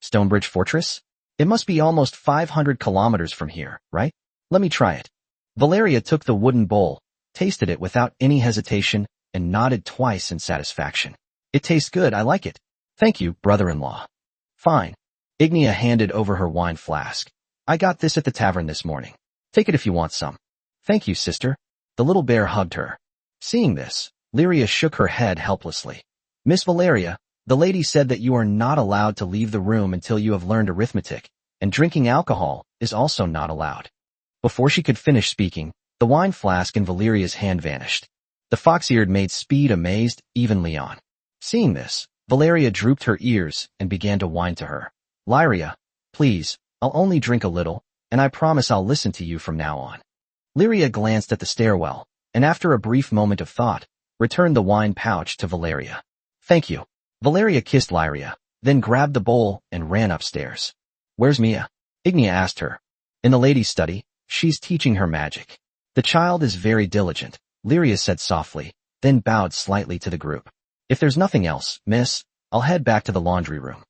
Stonebridge Fortress? It must be almost 500 kilometers from here, right? Let me try it. Valeria took the wooden bowl, tasted it without any hesitation, and nodded twice in satisfaction. It tastes good, I like it. Thank you, brother-in-law. Fine. Ignea handed over her wine flask. I got this at the tavern this morning. Take it if you want some. Thank you, sister. The little bear hugged her. Seeing this, Lyria shook her head helplessly. Miss Valeria, the lady said that you are not allowed to leave the room until you have learned arithmetic, and drinking alcohol is also not allowed. Before she could finish speaking, the wine flask in Valeria's hand vanished. The fox-eared maid speed amazed even Leon. Seeing this, Valeria drooped her ears and began to whine to her. Lyria, please, I'll only drink a little, and I promise I'll listen to you from now on. Lyria glanced at the stairwell, and after a brief moment of thought, returned the wine pouch to Valeria. Thank you. Valeria kissed Lyria, then grabbed the bowl and ran upstairs. Where's Mia? Ignea asked her. In the lady's study, she's teaching her magic. The child is very diligent, Lyria said softly, then bowed slightly to the group. If there's nothing else, miss, I'll head back to the laundry room.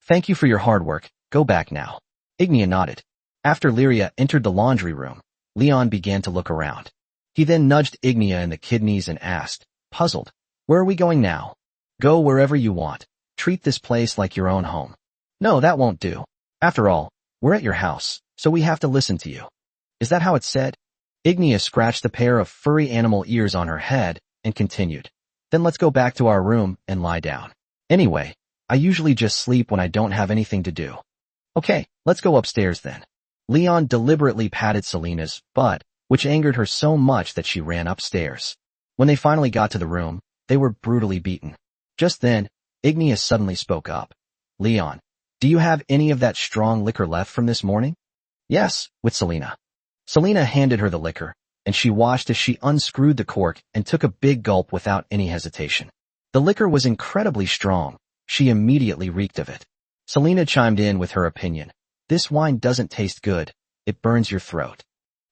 Thank you for your hard work, go back now. Ignea nodded. After Lyria entered the laundry room, Leon began to look around. He then nudged Ignia in the kidneys and asked, puzzled, "Where are we going now?" "Go wherever you want. Treat this place like your own home." "No, that won't do. After all, we're at your house, so we have to listen to you." "Is that how it's said?" Ignia scratched the pair of furry animal ears on her head and continued, "Then let's go back to our room and lie down. Anyway, I usually just sleep when I don't have anything to do." "Okay, let's go upstairs then." Leon deliberately patted Selena's butt, which angered her so much that she ran upstairs. When they finally got to the room, they were brutally beaten. Just then, Ignia suddenly spoke up. "Leon, do you have any of that strong liquor left from this morning?" "Yes," with Selena. Selena handed her the liquor, and she watched as she unscrewed the cork and took a big gulp without any hesitation. The liquor was incredibly strong. She immediately reeked of it. Selena chimed in with her opinion. "This wine doesn't taste good. It burns your throat."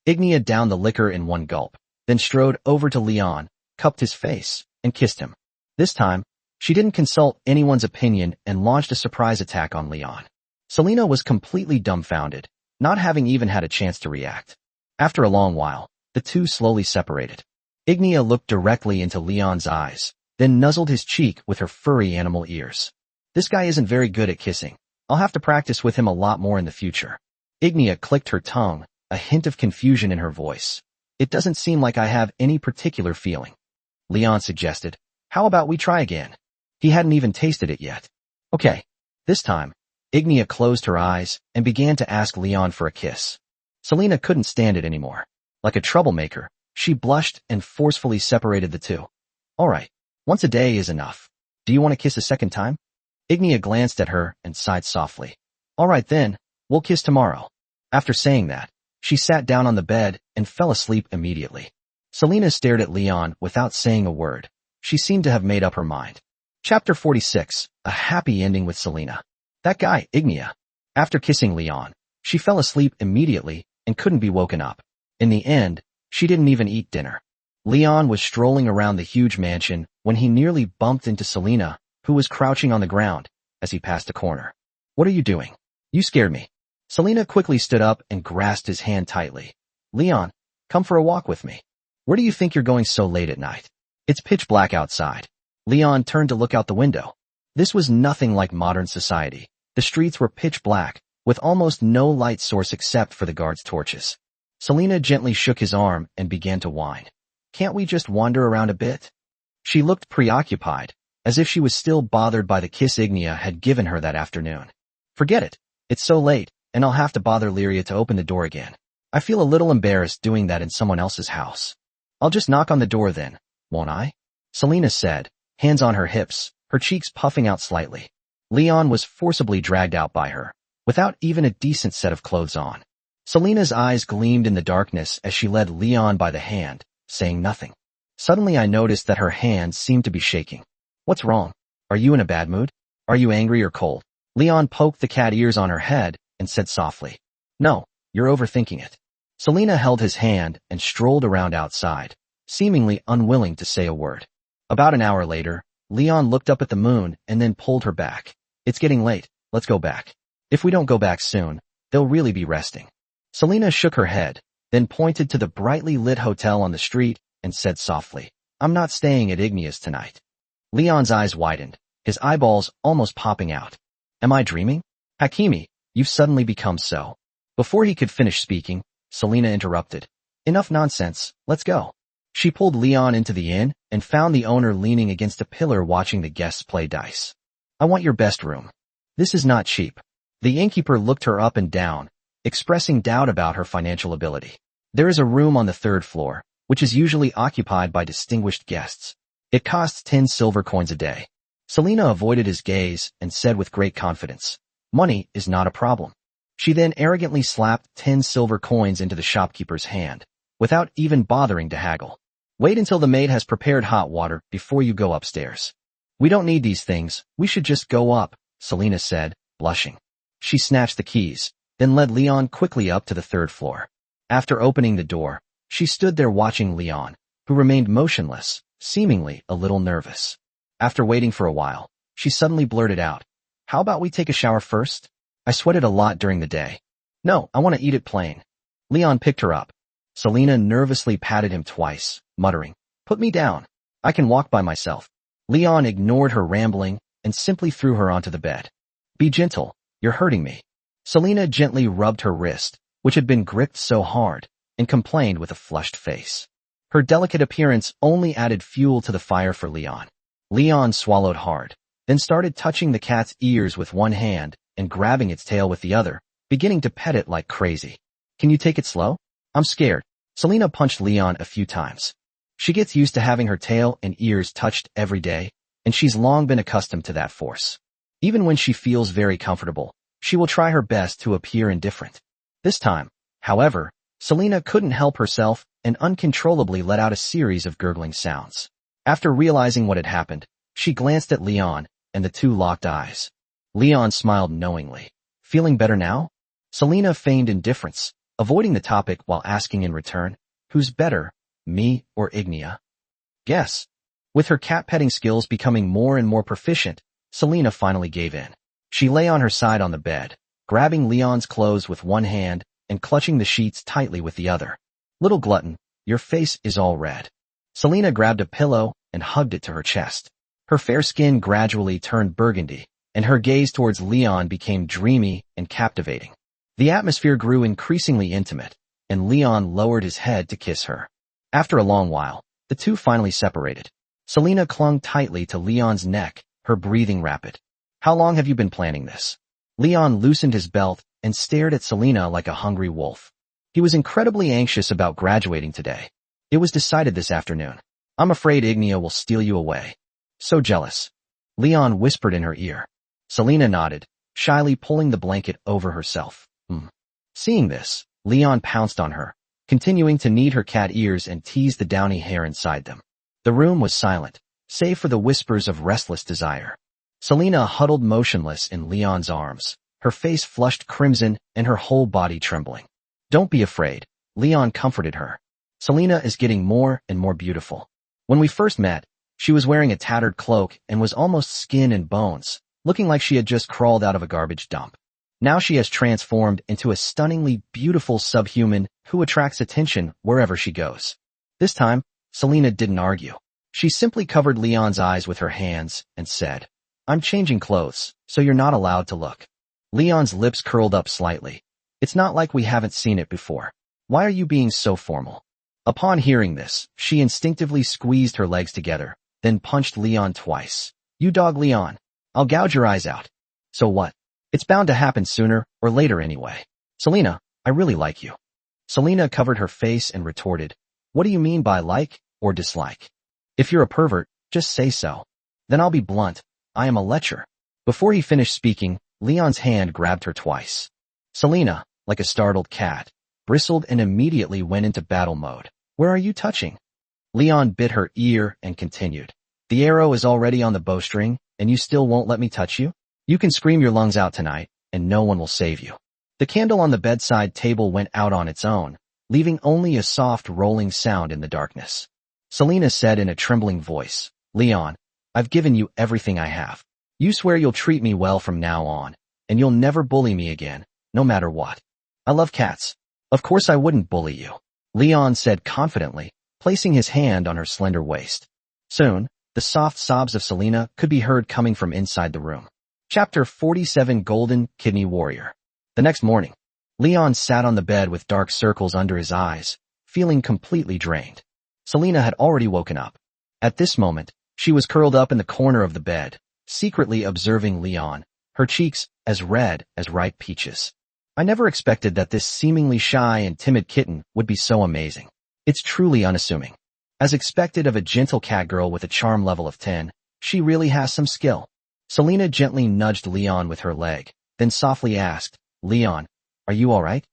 Ignia downed the liquor in one gulp, then strode over to Leon, cupped his face, and kissed him. This time, she didn't consult anyone's opinion and launched a surprise attack on Leon. Selena was completely dumbfounded, not having even had a chance to react. After a long while, the two slowly separated. Ignia looked directly into Leon's eyes, then nuzzled his cheek with her furry animal ears. "This guy isn't very good at kissing. I'll have to practice with him a lot more in the future." Ignia clicked her tongue, a hint of confusion in her voice. "It doesn't seem like I have any particular feeling." Leon suggested, "How about we try again?" He hadn't even tasted it yet. "Okay." This time, Ignia closed her eyes and began to ask Leon for a kiss. Selena couldn't stand it anymore. Like a troublemaker, she blushed and forcefully separated the two. "All right, once a day is enough. Do you want to kiss a second time?" Ignia glanced at her and sighed softly. "All right then, we'll kiss tomorrow." After saying that, she sat down on the bed and fell asleep immediately. Selena stared at Leon without saying a word. She seemed to have made up her mind. Chapter 46, a happy ending with Selena. That guy, Ignia. After kissing Leon, she fell asleep immediately and couldn't be woken up. In the end, she didn't even eat dinner. Leon was strolling around the huge mansion when he nearly bumped into Selena, who was crouching on the ground as he passed a corner. "What are you doing? You scared me." Selena quickly stood up and grasped his hand tightly. "Leon, come for a walk with me." "Where do you think you're going so late at night? It's pitch black outside." Leon turned to look out the window. This was nothing like modern society. The streets were pitch black, with almost no light source except for the guards' torches. Selena gently shook his arm and began to whine. "Can't we just wander around a bit?" She looked preoccupied, as if she was still bothered by the kiss Ignia had given her that afternoon. "Forget it. It's so late, and I'll have to bother Lyria to open the door again. I feel a little embarrassed doing that in someone else's house. I'll just knock on the door then, won't I?" Selena said, hands on her hips, her cheeks puffing out slightly. Leon was forcibly dragged out by her, without even a decent set of clothes on. Selena's eyes gleamed in the darkness as she led Leon by the hand, saying nothing. Suddenly I noticed that her hands seemed to be shaking. "What's wrong? Are you in a bad mood? Are you angry or cold?" Leon poked the cat ears on her head and said softly, "No, you're overthinking it." Selena held his hand and strolled around outside, seemingly unwilling to say a word. About an hour later, Leon looked up at the moon and then pulled her back. "It's getting late, let's go back. If we don't go back soon, they'll really be resting." Selena shook her head, then pointed to the brightly lit hotel on the street and said softly, "I'm not staying at Ignia's tonight." Leon's eyes widened, his eyeballs almost popping out. "Am I dreaming? Hakimi, you've suddenly become so." Before he could finish speaking, Selena interrupted. "Enough nonsense, let's go." She pulled Leon into the inn and found the owner leaning against a pillar watching the guests play dice. "I want your best room. This is not cheap." The innkeeper looked her up and down, expressing doubt about her financial ability. "There is a room on the third floor, which is usually occupied by distinguished guests. It costs 10 silver coins a day." Selena avoided his gaze and said with great confidence, "Money is not a problem." She then arrogantly slapped 10 silver coins into the shopkeeper's hand, without even bothering to haggle. "Wait until the maid has prepared hot water before you go upstairs." "We don't need these things, we should just go up," Selena said, blushing. She snatched the keys, then led Leon quickly up to the third floor. After opening the door, she stood there watching Leon, who remained motionless, seemingly a little nervous. After waiting for a while, she suddenly blurted out, "How about we take a shower first? I sweated a lot during the day." No, I want to eat it plain. Leon picked her up. Selena nervously patted him twice, muttering, "Put me down. I can walk by myself." Leon ignored her rambling and simply threw her onto the bed. "Be gentle. You're hurting me." Selena gently rubbed her wrist, which had been gripped so hard, and complained with a flushed face. Her delicate appearance only added fuel to the fire for Leon. Leon swallowed hard, then started touching the cat's ears with one hand and grabbing its tail with the other, beginning to pet it like crazy. "Can you take it slow? I'm scared." Selena punched Leon a few times. She gets used to having her tail and ears touched every day, and she's long been accustomed to that force. Even when she feels very comfortable, she will try her best to appear indifferent. This time, however, Selena couldn't help herself and uncontrollably let out a series of gurgling sounds. After realizing what had happened, she glanced at Leon, and the two locked eyes. Leon smiled knowingly. "Feeling better now?" Selena feigned indifference, avoiding the topic while asking in return, "Who's better, me or Ignia?" "Guess." With her cat-petting skills becoming more and more proficient, Selena finally gave in. She lay on her side on the bed, grabbing Leon's clothes with one hand and clutching the sheets tightly with the other. "Little glutton, your face is all red." Selena grabbed a pillow and hugged it to her chest. Her fair skin gradually turned burgundy, and her gaze towards Leon became dreamy and captivating. The atmosphere grew increasingly intimate, and Leon lowered his head to kiss her. After a long while, the two finally separated. Selena clung tightly to Leon's neck, her breathing rapid. "How long have you been planning this?" Leon loosened his belt and stared at Selena like a hungry wolf. He was incredibly anxious about graduating today. It was decided this afternoon. "I'm afraid Ignia will steal you away." "So jealous." Leon whispered in her ear. Selena nodded, shyly pulling the blanket over herself. Seeing this, Leon pounced on her, continuing to knead her cat ears and tease the downy hair inside them. The room was silent, save for the whispers of restless desire. Selena huddled motionless in Leon's arms, her face flushed crimson and her whole body trembling. "Don't be afraid," Leon comforted her. "Selena is getting more and more beautiful. When we first met, she was wearing a tattered cloak and was almost skin and bones, looking like she had just crawled out of a garbage dump. Now she has transformed into a stunningly beautiful subhuman who attracts attention wherever she goes." This time, Selena didn't argue. She simply covered Leon's eyes with her hands and said, "I'm changing clothes, so you're not allowed to look." Leon's lips curled up slightly. "It's not like we haven't seen it before. Why are you being so formal?" Upon hearing this, she instinctively squeezed her legs together, then punched Leon twice. "You dog Leon. I'll gouge your eyes out." "So what? It's bound to happen sooner or later anyway." "Selena, I really like you." Selena covered her face and retorted, "What do you mean by like or dislike? If you're a pervert, just say so. Then I'll be blunt. I am a lecher." Before he finished speaking, Leon's hand grabbed her twice. Selena, like a startled cat, bristled and immediately went into battle mode. "Where are you touching?" Leon bit her ear and continued, "The arrow is already on the bowstring, and you still won't let me touch you? You can scream your lungs out tonight, and no one will save you." The candle on the bedside table went out on its own, leaving only a soft rolling sound in the darkness. Selena said in a trembling voice, "Leon, I've given you everything I have. You swear you'll treat me well from now on, and you'll never bully me again, no matter what." "I love cats. Of course I wouldn't bully you," Leon said confidently, placing his hand on her slender waist. Soon, the soft sobs of Selena could be heard coming from inside the room. Chapter 47 Golden Kidney Warrior. The next morning, Leon sat on the bed with dark circles under his eyes, feeling completely drained. Selena had already woken up. At this moment, she was curled up in the corner of the bed, secretly observing Leon, her cheeks as red as ripe peaches. "I never expected that this seemingly shy and timid kitten would be so amazing. It's truly unassuming. As expected of a gentle cat girl with a charm level of 10, she really has some skill." Selena gently nudged Leon with her leg, then softly asked, "Leon, are you all right?"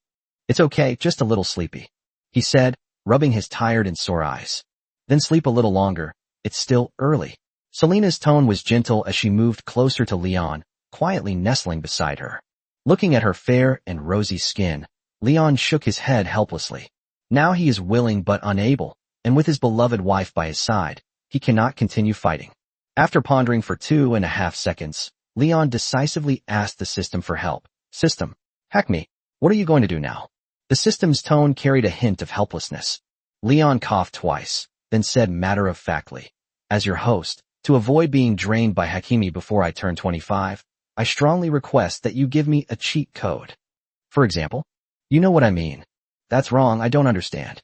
"It's okay, just a little sleepy," he said, rubbing his tired and sore eyes. "Then sleep a little longer. It's still early." Selena's tone was gentle as she moved closer to Leon, quietly nestling beside her. Looking at her fair and rosy skin, Leon shook his head helplessly. Now he is willing but unable, and with his beloved wife by his side, he cannot continue fighting. After pondering for 2.5 seconds, Leon decisively asked the system for help. "System, hack me. What are you going to do now? The system's tone carried a hint of helplessness. Leon coughed twice, then said matter-of-factly, as your host, to avoid being drained by Hakimi before I turn 25, I strongly request that you give me a cheat code. For example? You know what I mean. That's wrong, I don't understand.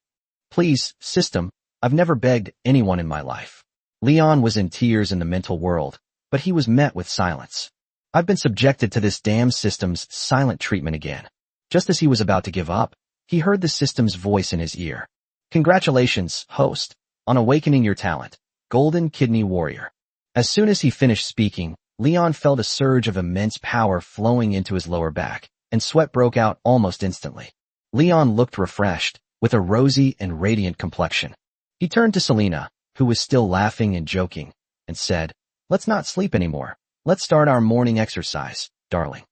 Please, system, I've never begged anyone in my life. Leon was in tears in the mental world, but he was met with silence. I've been subjected to this damn system's silent treatment again. Just as he was about to give up, he heard the system's voice in his ear. Congratulations, host, on awakening your talent, Golden Kidney Warrior. As soon as he finished speaking, Leon felt a surge of immense power flowing into his lower back, and sweat broke out almost instantly. Leon looked refreshed, with a rosy and radiant complexion. He turned to Selena, who was still laughing and joking, and said, Let's not sleep anymore. Let's start our morning exercise, darling.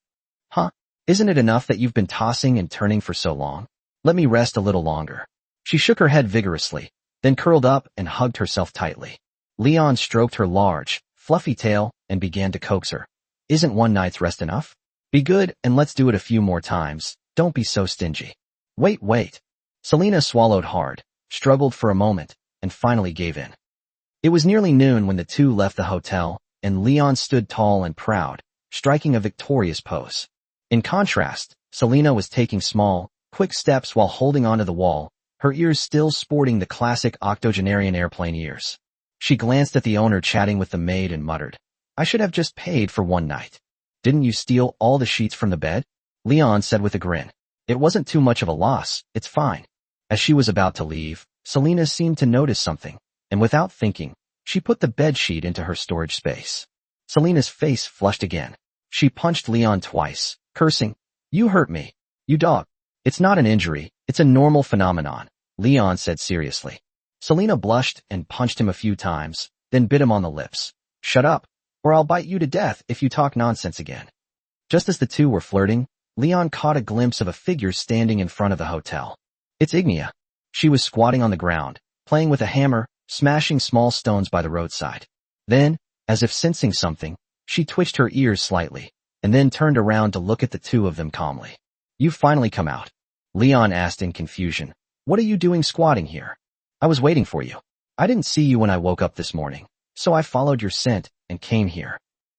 Huh? Isn't it enough that you've been tossing and turning for so long? Let me rest a little longer. She shook her head vigorously, then curled up and hugged herself tightly. Leon stroked her large, fluffy tail and began to coax her. Isn't one night's rest enough? Be good and let's do it a few more times. Don't be so stingy. Wait. Selena swallowed hard, struggled for a moment, and finally gave in. It was nearly noon when the two left the hotel, and Leon stood tall and proud, striking a victorious pose. In contrast, Selena was taking small, quick steps while holding onto the wall, her ears still sporting the classic octogenarian airplane ears. She glanced at the owner chatting with the maid and muttered, I should have just paid for one night. Didn't you steal all the sheets from the bed? Leon said with a grin. It wasn't too much of a loss, it's fine. As she was about to leave, Selena seemed to notice something, and without thinking, she put the bed sheet into her storage space. Selena's face flushed again. She punched Leon twice, cursing, You hurt me. You dog. It's not an injury, it's a normal phenomenon, Leon said seriously. Selena blushed and punched him a few times, then bit him on the lips. Shut up, or I'll bite you to death if you talk nonsense again. Just as the two were flirting, Leon caught a glimpse of a figure standing in front of the hotel. It's Ignia. She was squatting on the ground, playing with a hammer, smashing small stones by the roadside. Then, as if sensing something, she twitched her ears slightly, and then turned around to look at the two of them calmly. You've finally come out. Leon asked in confusion. What are you doing squatting here? I was waiting for you. I didn't see you when I woke up this morning, so I followed your scent and came here.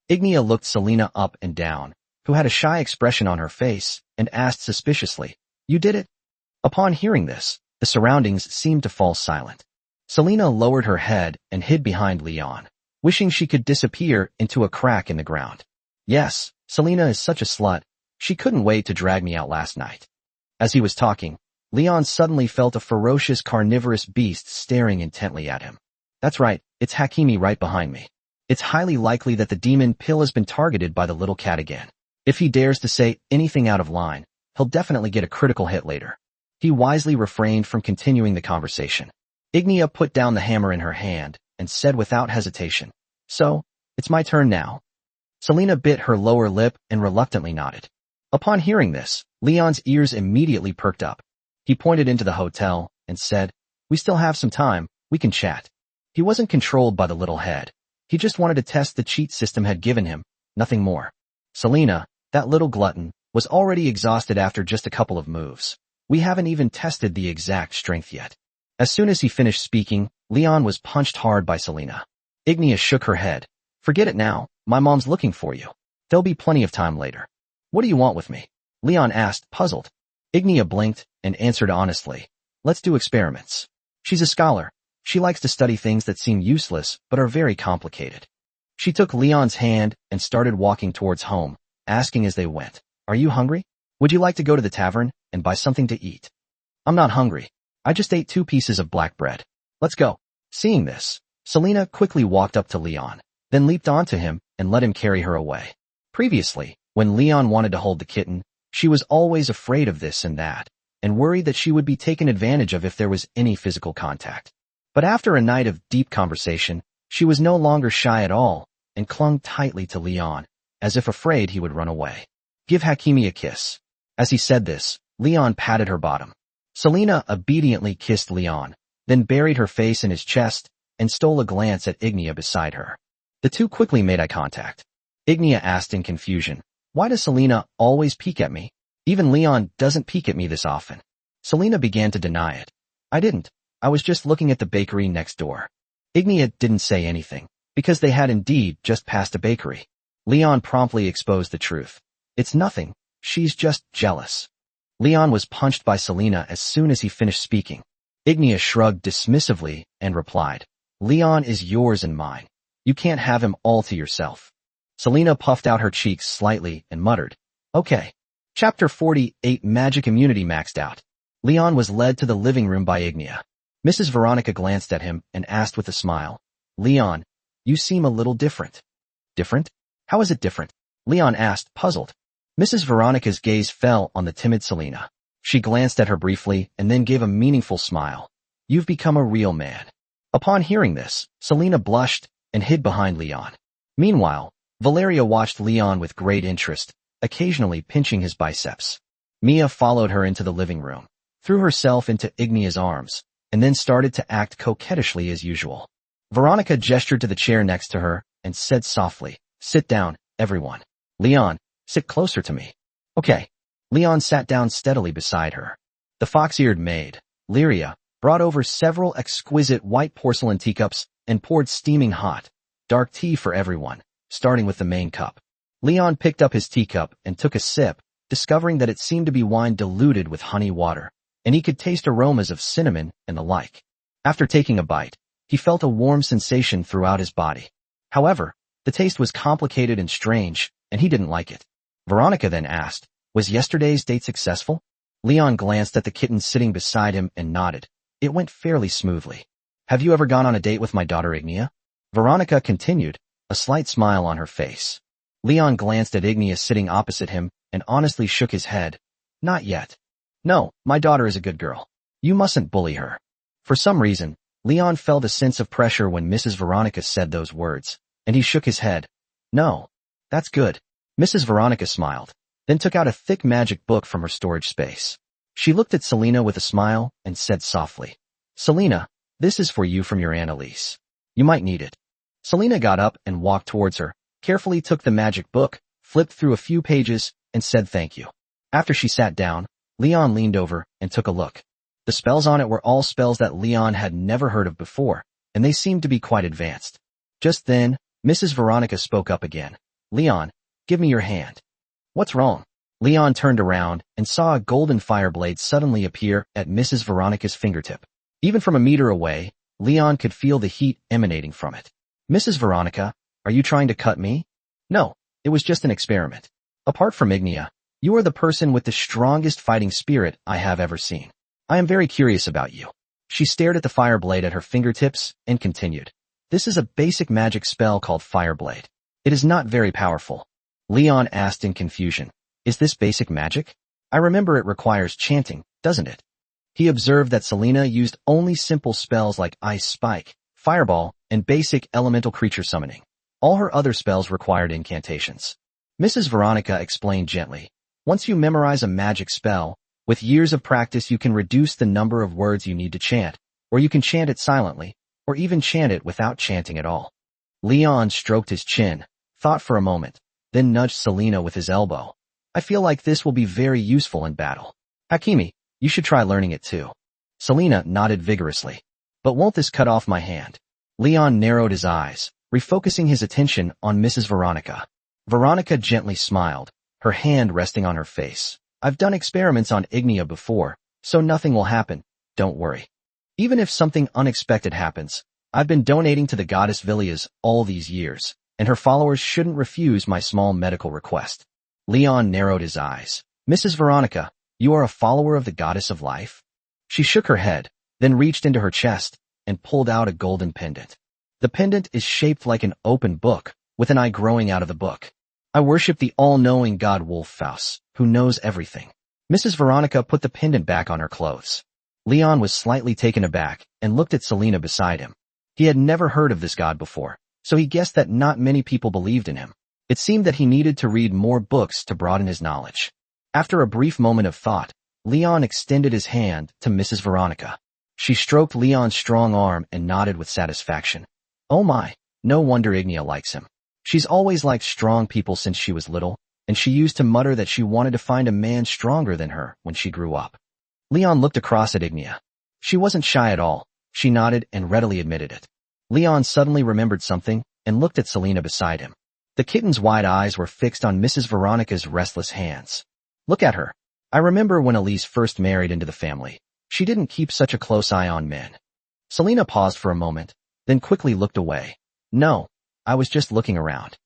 Ignia looked Selena up and down, who had a shy expression on her face, and asked suspiciously, You did it? Upon hearing this, the surroundings seemed to fall silent. Selena lowered her head and hid behind Leon, wishing she could disappear into a crack in the ground. Yes, Selena is such a slut. She couldn't wait to drag me out last night. As he was talking, Leon suddenly felt a ferocious carnivorous beast staring intently at him. That's right, it's Hakimi right behind me. It's highly likely that the demon pill has been targeted by the little cat again. If he dares to say anything out of line, he'll definitely get a critical hit later. He wisely refrained from continuing the conversation. Ignia put down the hammer in her hand and said without hesitation, So, it's my turn now. Selena bit her lower lip and reluctantly nodded. Upon hearing this, Leon's ears immediately perked up. He pointed into the hotel and said, We still have some time, we can chat. He wasn't controlled by the little head. He just wanted to test the cheat system had given him, nothing more. Selena, that little glutton, was already exhausted after just a couple of moves. We haven't even tested the exact strength yet. As soon as he finished speaking, Leon was punched hard by Selena. Ignia shook her head. Forget it now, my mom's looking for you. There'll be plenty of time later. What do you want with me? Leon asked, puzzled. Ignia blinked and answered honestly. Let's do experiments. She's a scholar. She likes to study things that seem useless but are very complicated. She took Leon's hand and started walking towards home, asking as they went, Are you hungry? Would you like to go to the tavern and buy something to eat? I'm not hungry. I just ate 2 pieces of black bread. Let's go. Seeing this, Selena quickly walked up to Leon, then leaped onto him and let him carry her away. Previously, when Leon wanted to hold the kitten, she was always afraid of this and that, and worried that she would be taken advantage of if there was any physical contact. But after a night of deep conversation, she was no longer shy at all, and clung tightly to Leon, as if afraid he would run away. Give Hakimi a kiss. As he said this, Leon patted her bottom. Selena obediently kissed Leon, then buried her face in his chest, and stole a glance at Ignia beside her. The two quickly made eye contact. Ignia asked in confusion, Why does Selena always peek at me? Even Leon doesn't peek at me this often. Selena began to deny it. I didn't. I was just looking at the bakery next door. Ignia didn't say anything, because they had indeed just passed a bakery. Leon promptly exposed the truth. It's nothing. She's just jealous. Leon was punched by Selena as soon as he finished speaking. Ignia shrugged dismissively and replied, Leon is yours and mine. You can't have him all to yourself. Selena puffed out her cheeks slightly and muttered, Okay. Chapter 48 Magic Immunity Maxed Out. Leon was led to the living room by Ignia. Mrs. Veronica glanced at him and asked with a smile, Leon, you seem a little different. Different? How is it different? Leon asked, puzzled. Mrs. Veronica's gaze fell on the timid Selena. She glanced at her briefly and then gave a meaningful smile. You've become a real man. Upon hearing this, Selena blushed and hid behind Leon. Meanwhile, Valeria watched Leon with great interest, occasionally pinching his biceps. Mia followed her into the living room, threw herself into Ignia's arms, and then started to act coquettishly as usual. Veronica gestured to the chair next to her and said softly, Sit down, everyone. Leon, sit closer to me. Okay. Leon sat down steadily beside her. The fox-eared maid, Lyria, brought over several exquisite white porcelain teacups and poured steaming hot, dark tea for everyone, starting with the main cup. Leon picked up his teacup and took a sip, discovering that it seemed to be wine diluted with honey water, and he could taste aromas of cinnamon and the like. After taking a bite, he felt a warm sensation throughout his body. However, the taste was complicated and strange, and he didn't like it. Veronica then asked, Was yesterday's date successful? Leon glanced at the kitten sitting beside him and nodded. It went fairly smoothly. Have you ever gone on a date with my daughter Ignia? Veronica continued, a slight smile on her face. Leon glanced at Ignia sitting opposite him and honestly shook his head. Not yet. No, my daughter is a good girl. You mustn't bully her. For some reason, Leon felt a sense of pressure when Mrs. Veronica said those words, and he shook his head. No. That's good. Mrs. Veronica smiled, then took out a thick magic book from her storage space. She looked at Selena with a smile and said softly, Selena, this is for you from your Aunt Elise. You might need it. Selena got up and walked towards her, carefully took the magic book, flipped through a few pages, and said thank you. After she sat down, Leon leaned over and took a look. The spells on it were all spells that Leon had never heard of before, and they seemed to be quite advanced. Just then, Mrs. Veronica spoke up again. Leon, give me your hand. What's wrong? Leon turned around and saw a golden fire blade suddenly appear at Mrs. Veronica's fingertip. Even from a meter away, Leon could feel the heat emanating from it. Mrs. Veronica, are you trying to cut me? No, it was just an experiment. Apart from Ignia, you are the person with the strongest fighting spirit I have ever seen. I am very curious about you. She stared at the fire blade at her fingertips and continued. This is a basic magic spell called Fireblade. It is not very powerful. Leon asked in confusion, Is this basic magic? I remember it requires chanting, doesn't it? He observed that Selena used only simple spells like Ice Spike, Fireball, and basic elemental creature summoning. All her other spells required incantations. Mrs. Veronica explained gently, Once you memorize a magic spell, with years of practice you can reduce the number of words you need to chant, or you can chant it silently, or even chant it without chanting at all. Leon stroked his chin, thought for a moment, then nudged Selena with his elbow. I feel like this will be very useful in battle. Hakimi, you should try learning it too. Selena nodded vigorously. But won't this cut off my hand? Leon narrowed his eyes, refocusing his attention on Mrs. Veronica. Veronica gently smiled, her hand resting on her face. I've done experiments on Ignia before, so nothing will happen, don't worry. Even if something unexpected happens, I've been donating to the goddess Villias all these years, and her followers shouldn't refuse my small medical request. Leon narrowed his eyes. Mrs. Veronica, you are a follower of the goddess of life? She shook her head, then reached into her chest and pulled out a golden pendant. The pendant is shaped like an open book, with an eye growing out of the book. I worship the all-knowing god Wolffaus, who knows everything. Mrs. Veronica put the pendant back on her clothes. Leon was slightly taken aback and looked at Selena beside him. He had never heard of this god before, so he guessed that not many people believed in him. It seemed that he needed to read more books to broaden his knowledge. After a brief moment of thought, Leon extended his hand to Mrs. Veronica. She stroked Leon's strong arm and nodded with satisfaction. Oh my, no wonder Ignia likes him. She's always liked strong people since she was little, and she used to mutter that she wanted to find a man stronger than her when she grew up. Leon looked across at Ignia. She wasn't shy at all. She nodded and readily admitted it. Leon suddenly remembered something and looked at Selena beside him. The kitten's wide eyes were fixed on Mrs. Veronica's restless hands. Look at her. I remember when Elise first married into the family. She didn't keep such a close eye on men. Selena paused for a moment, then quickly looked away. No, I was just looking around.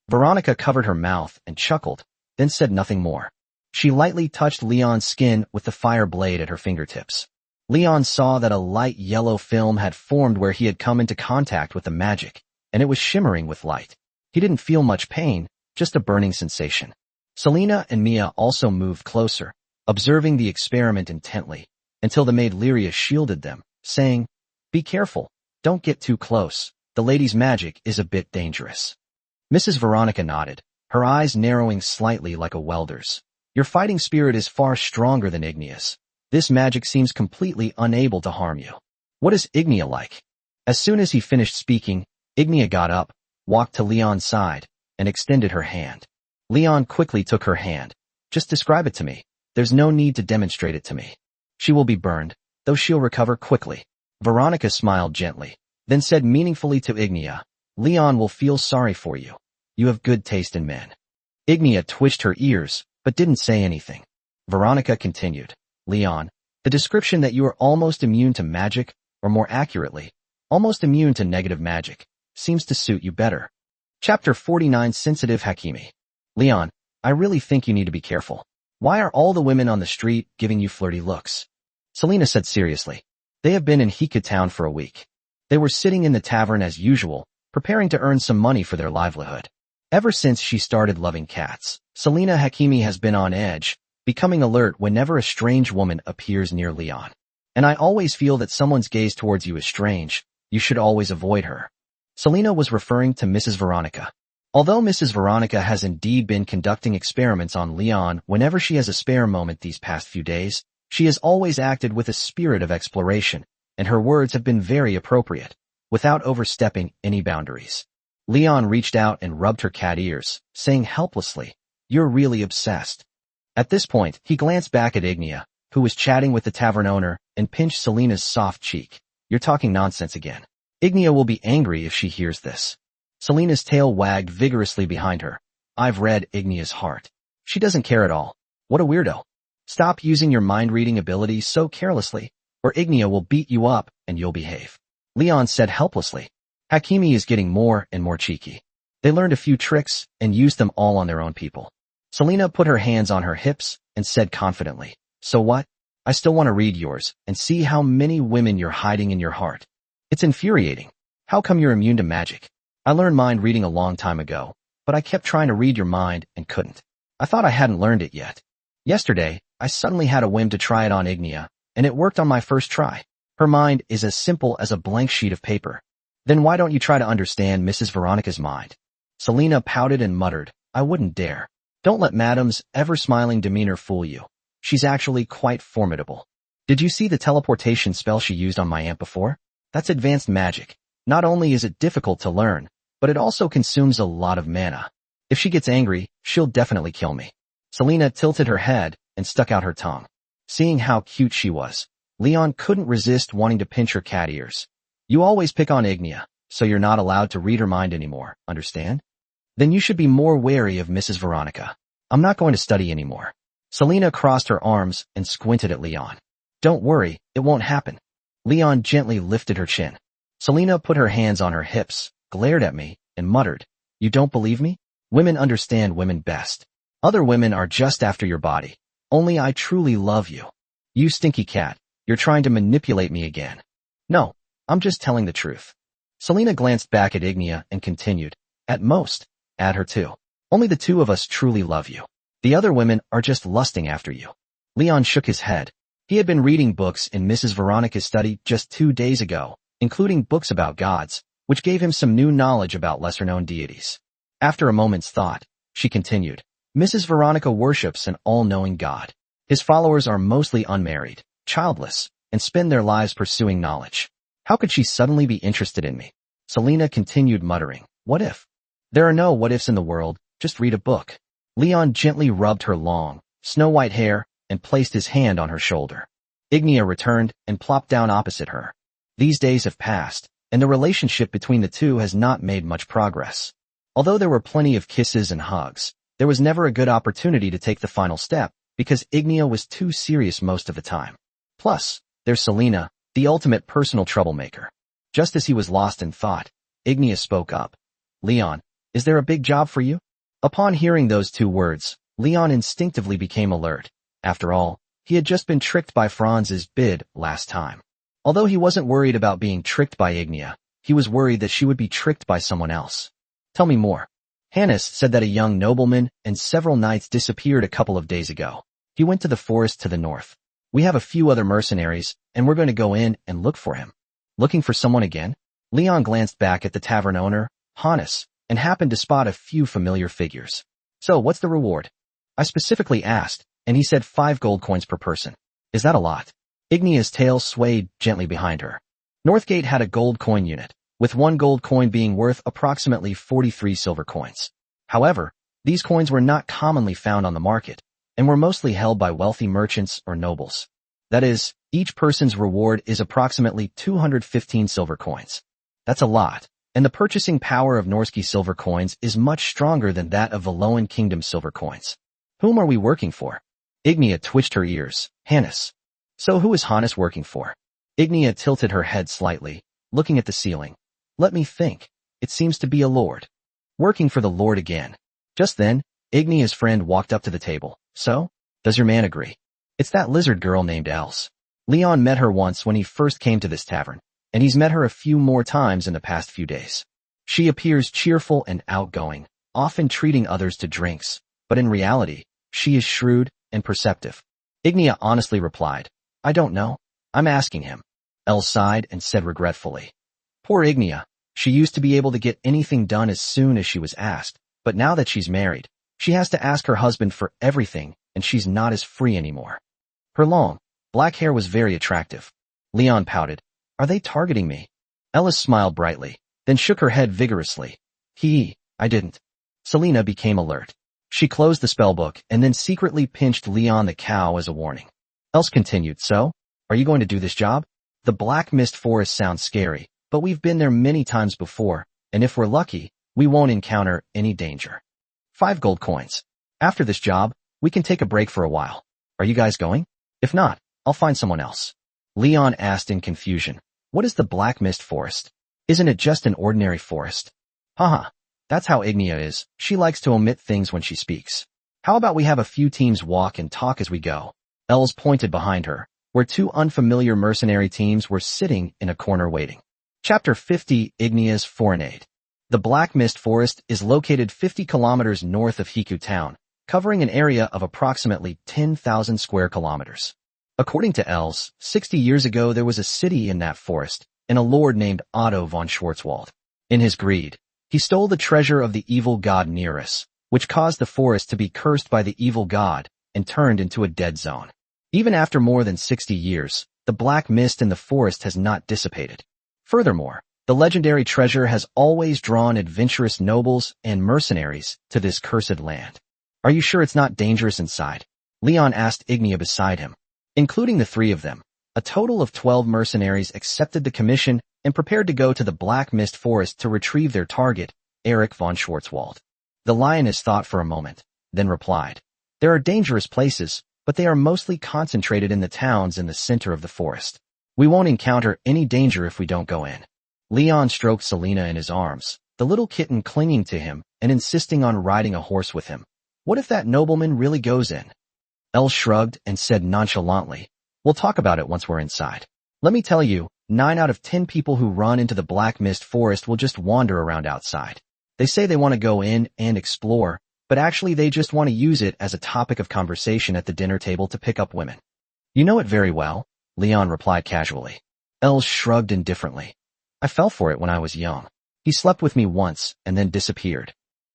Veronica covered her mouth and chuckled, then said nothing more. She lightly touched Leon's skin with the fire blade at her fingertips. Leon saw that a light yellow film had formed where he had come into contact with the magic, and it was shimmering with light. He didn't feel much pain, just a burning sensation. Selena and Mia also moved closer, observing the experiment intently, until the maid Lyria shielded them, saying, "Be careful, don't get too close, the lady's magic is a bit dangerous." Mrs. Veronica nodded, her eyes narrowing slightly like a welder's. Your fighting spirit is far stronger than Ignia's. This magic seems completely unable to harm you. What is Ignia like? As soon as he finished speaking, Ignia got up, walked to Leon's side, and extended her hand. Leon quickly took her hand. Just describe it to me. There's no need to demonstrate it to me. She will be burned, though she'll recover quickly. Veronica smiled gently, then said meaningfully to Ignia, Leon will feel sorry for you. You have good taste in men. Ignia twitched her ears, but didn't say anything. Veronica continued, Leon, the description that you are almost immune to magic, or more accurately, almost immune to negative magic, seems to suit you better. Chapter 49 Sensitive Hakimi. Leon, I really think you need to be careful. Why are all the women on the street giving you flirty looks? Selena said seriously. They have been in Hika town for a week. They were sitting in the tavern as usual, preparing to earn some money for their livelihood. Ever since she started loving cats, Selena Hakimi has been on edge, becoming alert whenever a strange woman appears near Leon. And I always feel that someone's gaze towards you is strange. You should always avoid her. Selena was referring to Mrs. Veronica. Although Mrs. Veronica has indeed been conducting experiments on Leon whenever she has a spare moment these past few days, she has always acted with a spirit of exploration, and her words have been very appropriate, without overstepping any boundaries. Leon reached out and rubbed her cat ears, saying helplessly, You're really obsessed. At this point, he glanced back at Ignia, who was chatting with the tavern owner, and pinched Selena's soft cheek. You're talking nonsense again. Ignia will be angry if she hears this. Selena's tail wagged vigorously behind her. I've read Ignia's heart. She doesn't care at all. What a weirdo. Stop using your mind-reading ability so carelessly, or Ignia will beat you up and you'll behave. Leon said helplessly. Hakimi is getting more and more cheeky. They learned a few tricks and used them all on their own people. Selena put her hands on her hips and said confidently, So what? I still want to read yours and see how many women you're hiding in your heart. It's infuriating. How come you're immune to magic? I learned mind reading a long time ago, but I kept trying to read your mind and couldn't. I thought I hadn't learned it yet. Yesterday, I suddenly had a whim to try it on Ignia, and it worked on my first try. Her mind is as simple as a blank sheet of paper. Then why don't you try to understand Mrs. Veronica's mind? Selena pouted and muttered, I wouldn't dare. Don't let Madame's ever-smiling demeanor fool you. She's actually quite formidable. Did you see the teleportation spell she used on my aunt before? That's advanced magic. Not only is it difficult to learn, but it also consumes a lot of mana. If she gets angry, she'll definitely kill me. Selena tilted her head and stuck out her tongue. Seeing how cute she was, Leon couldn't resist wanting to pinch her cat ears. You always pick on Ignia, so you're not allowed to read her mind anymore, understand? Then you should be more wary of Mrs. Veronica. I'm not going to study anymore. Selena crossed her arms and squinted at Leon. Don't worry, it won't happen. Leon gently lifted her chin. Selena put her hands on her hips, glared at me, and muttered, You don't believe me? Women understand women best. Other women are just after your body. Only I truly love you. You stinky cat, you're trying to manipulate me again. No, I'm just telling the truth. Selena glanced back at Ignia and continued, At most, add her too. Only the two of us truly love you. The other women are just lusting after you. Leon shook his head. He had been reading books in Mrs. Veronica's study just 2 days ago, including books about gods, which gave him some new knowledge about lesser-known deities. After a moment's thought, she continued, Mrs. Veronica worships an all-knowing God. His followers are mostly unmarried, childless, and spend their lives pursuing knowledge. How could she suddenly be interested in me? Selena continued muttering, What if? There are no what-ifs in the world, just read a book. Leon gently rubbed her long, snow-white hair and placed his hand on her shoulder. Ignia returned and plopped down opposite her. These days have passed, and the relationship between the two has not made much progress. Although there were plenty of kisses and hugs, there was never a good opportunity to take the final step, because Ignia was too serious most of the time. Plus, there's Selena, the ultimate personal troublemaker. Just as he was lost in thought, Ignia spoke up. Leon, is there a big job for you? Upon hearing those two words, Leon instinctively became alert. After all, he had just been tricked by Franz's bid last time. Although he wasn't worried about being tricked by Ignia, he was worried that she would be tricked by someone else. Tell me more. Hannes said that a young nobleman and several knights disappeared a couple of days ago. He went to the forest to the north. We have a few other mercenaries, and we're going to go in and look for him. Looking for someone again? Leon glanced back at the tavern owner, Hannes, and happened to spot a few familiar figures. So what's the reward? I specifically asked, and he said 5 gold coins per person. Is that a lot? Ignia's tail swayed gently behind her. Northgate had a gold coin unit, with 1 gold coin being worth approximately 43 silver coins. However, these coins were not commonly found on the market, and were mostly held by wealthy merchants or nobles. That is, each person's reward is approximately 215 silver coins. That's a lot, and the purchasing power of Norski silver coins is much stronger than that of Valoan Kingdom silver coins. Whom are we working for? Ignia twitched her ears. Hannes. So who is Hannes working for? Ignia tilted her head slightly, looking at the ceiling. Let me think. It seems to be a lord. Working for the lord again. Just then, Ignia's friend walked up to the table. So? Does your man agree? It's that lizard girl named Els. Leon met her once when he first came to this tavern, and he's met her a few more times in the past few days. She appears cheerful and outgoing, often treating others to drinks, but in reality, she is shrewd and perceptive. Ignia honestly replied, I don't know. I'm asking him. Els sighed and said regretfully. Poor Ignia. She used to be able to get anything done as soon as she was asked, but now that she's married, she has to ask her husband for everything, and she's not as free anymore. Her long, black hair was very attractive. Leon pouted. Are they targeting me? Ellis smiled brightly, then shook her head vigorously. I didn't. Selena became alert. She closed the spellbook and then secretly pinched Leon the cow as a warning. Els continued, so? Are you going to do this job? The Black Mist Forest sounds scary, but we've been there many times before, and if we're lucky, we won't encounter any danger. 5 gold coins. After this job, we can take a break for a while. Are you guys going? If not, I'll find someone else. Leon asked in confusion. What is the Black Mist Forest? Isn't it just an ordinary forest? Haha, that's how Ignia is. She likes to omit things when she speaks. How about we have a few teams walk and talk as we go? Els pointed behind her, where 2 unfamiliar mercenary teams were sitting in a corner waiting. Chapter 50, Ignia's Foreign Aid. The Black Mist Forest is located 50 kilometers north of Hiku town, covering an area of approximately 10,000 square kilometers. According to Els, 60 years ago there was a city in that forest, and a lord named Otto von Schwarzwald. In his greed, he stole the treasure of the evil god Nereus, which caused the forest to be cursed by the evil god and turned into a dead zone. Even after more than 60 years, the black mist in the forest has not dissipated. Furthermore, the legendary treasure has always drawn adventurous nobles and mercenaries to this cursed land. Are you sure it's not dangerous inside? Leon asked Ignia beside him. Including the 3 of them, a total of 12 mercenaries accepted the commission and prepared to go to the Black Mist Forest to retrieve their target, Erich von Schwarzwald. The lioness thought for a moment, then replied, There are dangerous places, but they are mostly concentrated in the towns in the center of the forest. We won't encounter any danger if we don't go in. Leon stroked Selena in his arms, the little kitten clinging to him and insisting on riding a horse with him. What if that nobleman really goes in? Els shrugged and said nonchalantly, We'll talk about it once we're inside. Let me tell you, 9 out of 10 people who run into the Black Mist Forest will just wander around outside. They say they want to go in and explore, but actually they just want to use it as a topic of conversation at the dinner table to pick up women. You know it very well, Leon replied casually. Els shrugged indifferently. I fell for it when I was young. He slept with me once and then disappeared.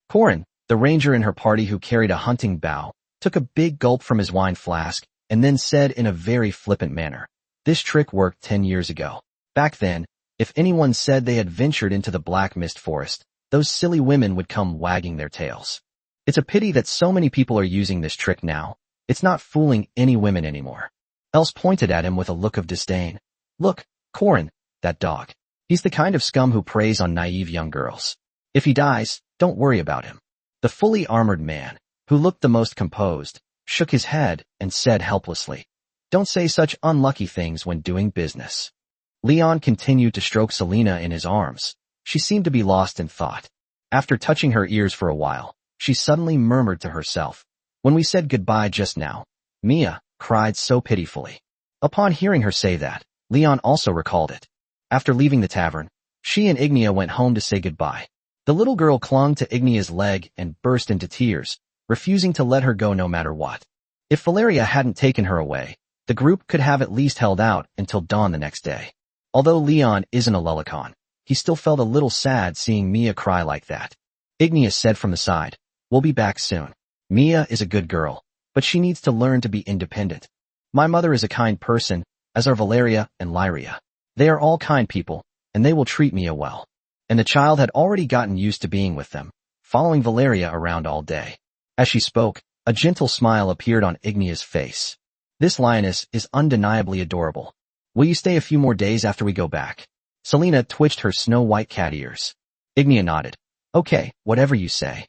Corin, the ranger in her party who carried a hunting bow, took a big gulp from his wine flask and then said in a very flippant manner, This trick worked 10 years ago. Back then, if anyone said they had ventured into the Black Mist Forest, those silly women would come wagging their tails. It's a pity that so many people are using this trick now. It's not fooling any women anymore. Els pointed at him with a look of disdain. Look, Corin, that dog. He's the kind of scum who preys on naive young girls. If he dies, don't worry about him. The fully armored man, who looked the most composed, shook his head and said helplessly, Don't say such unlucky things when doing business. Leon continued to stroke Selena in his arms. She seemed to be lost in thought. After touching her ears for a while, she suddenly murmured to herself, When we said goodbye just now, Mia cried so pitifully. Upon hearing her say that, Leon also recalled it. After leaving the tavern, she and Ignia went home to say goodbye. The little girl clung to Ignia's leg and burst into tears, refusing to let her go no matter what. If Valeria hadn't taken her away, the group could have at least held out until dawn the next day. Although Leon isn't a Lulicon, he still felt a little sad seeing Mia cry like that. Ignia said from the side, We'll be back soon. Mia is a good girl, but she needs to learn to be independent. My mother is a kind person, as are Valeria and Lyria. They are all kind people, and they will treat Mia well. And the child had already gotten used to being with them, following Valeria around all day. As she spoke, a gentle smile appeared on Ignia's face. This lioness is undeniably adorable. Will you stay a few more days after we go back? Selena twitched her snow-white cat ears. Ignia nodded. Okay, whatever you say.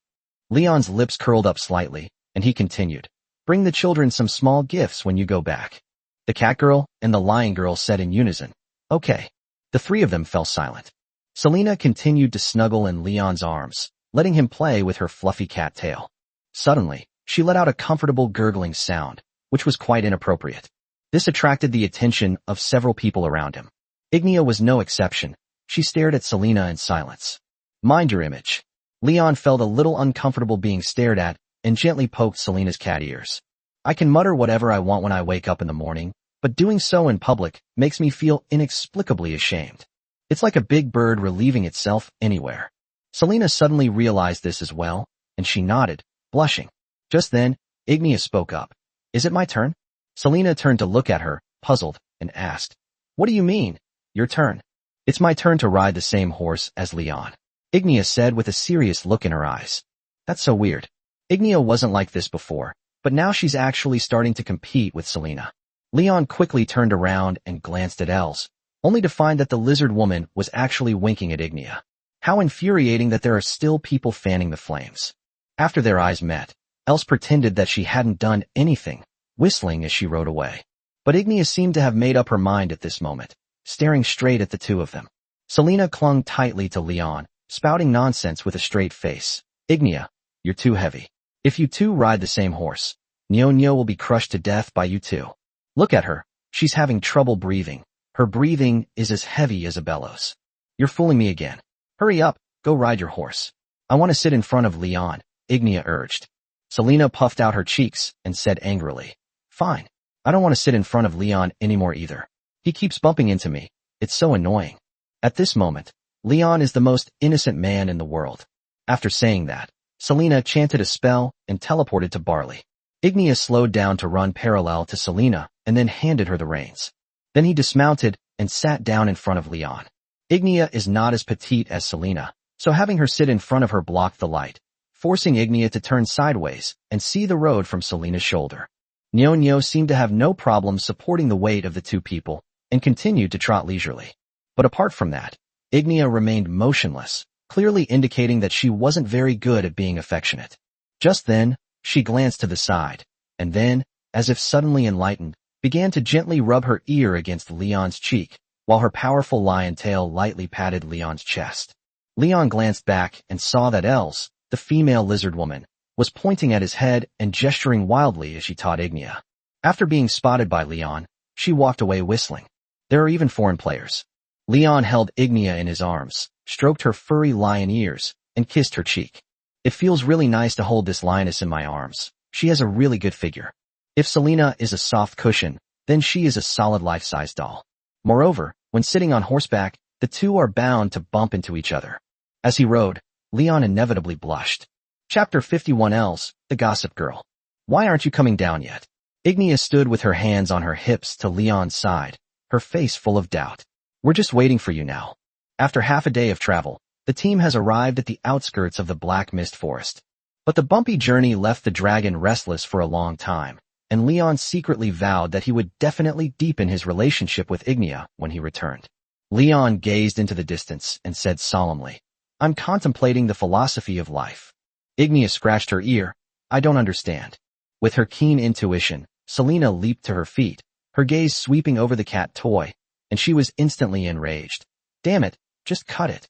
Leon's lips curled up slightly, and he continued. Bring the children some small gifts when you go back. The cat girl and the lion girl said in unison. Okay. The three of them fell silent. Selena continued to snuggle in Leon's arms, letting him play with her fluffy cat tail. Suddenly, she let out a comfortable gurgling sound, which was quite inappropriate. This attracted the attention of several people around him. Ignia was no exception. She stared at Selena in silence. Mind your image. Leon felt a little uncomfortable being stared at and gently poked Selena's cat ears. I can mutter whatever I want when I wake up in the morning, but doing so in public makes me feel inexplicably ashamed. It's like a big bird relieving itself anywhere. Selena suddenly realized this as well, and she nodded, blushing. Just then, Ignia spoke up. Is it my turn? Selena turned to look at her, puzzled, and asked. What do you mean? Your turn. It's my turn to ride the same horse as Leon. Ignia said with a serious look in her eyes. That's so weird. Ignia wasn't like this before, but now she's actually starting to compete with Selena. Leon quickly turned around and glanced at Els, only to find that the lizard woman was actually winking at Ignia. How infuriating that there are still people fanning the flames. After their eyes met, Els pretended that she hadn't done anything, whistling as she rode away. But Ignia seemed to have made up her mind at this moment, staring straight at the two of them. Selena clung tightly to Leon, spouting nonsense with a straight face. Ignia, you're too heavy. If you two ride the same horse, Nyo will be crushed to death by you two. Look at her. She's having trouble breathing. Her breathing is as heavy as a bellows. You're fooling me again. Hurry up, go ride your horse. I want to sit in front of Leon, Ignia urged. Selena puffed out her cheeks and said angrily. Fine. I don't want to sit in front of Leon anymore either. He keeps bumping into me. It's so annoying. At this moment, Leon is the most innocent man in the world. After saying that, Selena chanted a spell and teleported to Barley. Ignia slowed down to run parallel to Selena and then handed her the reins. Then he dismounted and sat down in front of Leon. Ignia is not as petite as Selena, so having her sit in front of her blocked the light, forcing Ignia to turn sideways and see the road from Selena's shoulder. Nyo seemed to have no problem supporting the weight of the two people and continued to trot leisurely. But apart from that, Ignia remained motionless, clearly indicating that she wasn't very good at being affectionate. Just then, she glanced to the side, and then, as if suddenly enlightened, began to gently rub her ear against Leon's cheek, while her powerful lion tail lightly patted Leon's chest. Leon glanced back and saw that Els, the female lizard woman, was pointing at his head and gesturing wildly as she taught Ignia. After being spotted by Leon, she walked away whistling. There are even foreign players. Leon held Ignia in his arms, stroked her furry lion ears, and kissed her cheek. It feels really nice to hold this lioness in my arms. She has a really good figure. If Selena is a soft cushion, then she is a solid life-size doll. Moreover, when sitting on horseback, the two are bound to bump into each other. As he rode, Leon inevitably blushed. Chapter 51 Els, the Gossip Girl. Why aren't you coming down yet? Ignia stood with her hands on her hips to Leon's side, her face full of doubt. We're just waiting for you now. After half a day of travel, the team has arrived at the outskirts of the Black Mist Forest. But the bumpy journey left the dragon restless for a long time, and Leon secretly vowed that he would definitely deepen his relationship with Ignia when he returned. Leon gazed into the distance and said solemnly, "I'm contemplating the philosophy of life." Ignia scratched her ear. "I don't understand." With her keen intuition, Selena leaped to her feet, her gaze sweeping over the cat toy, and she was instantly enraged. "Damn it, just cut it."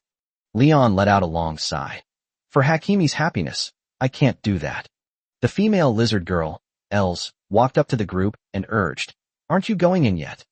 Leon let out a long sigh. "For Hakimi's happiness, I can't do that." The female lizard girl, Els, walked up to the group and urged, "Aren't you going in yet?"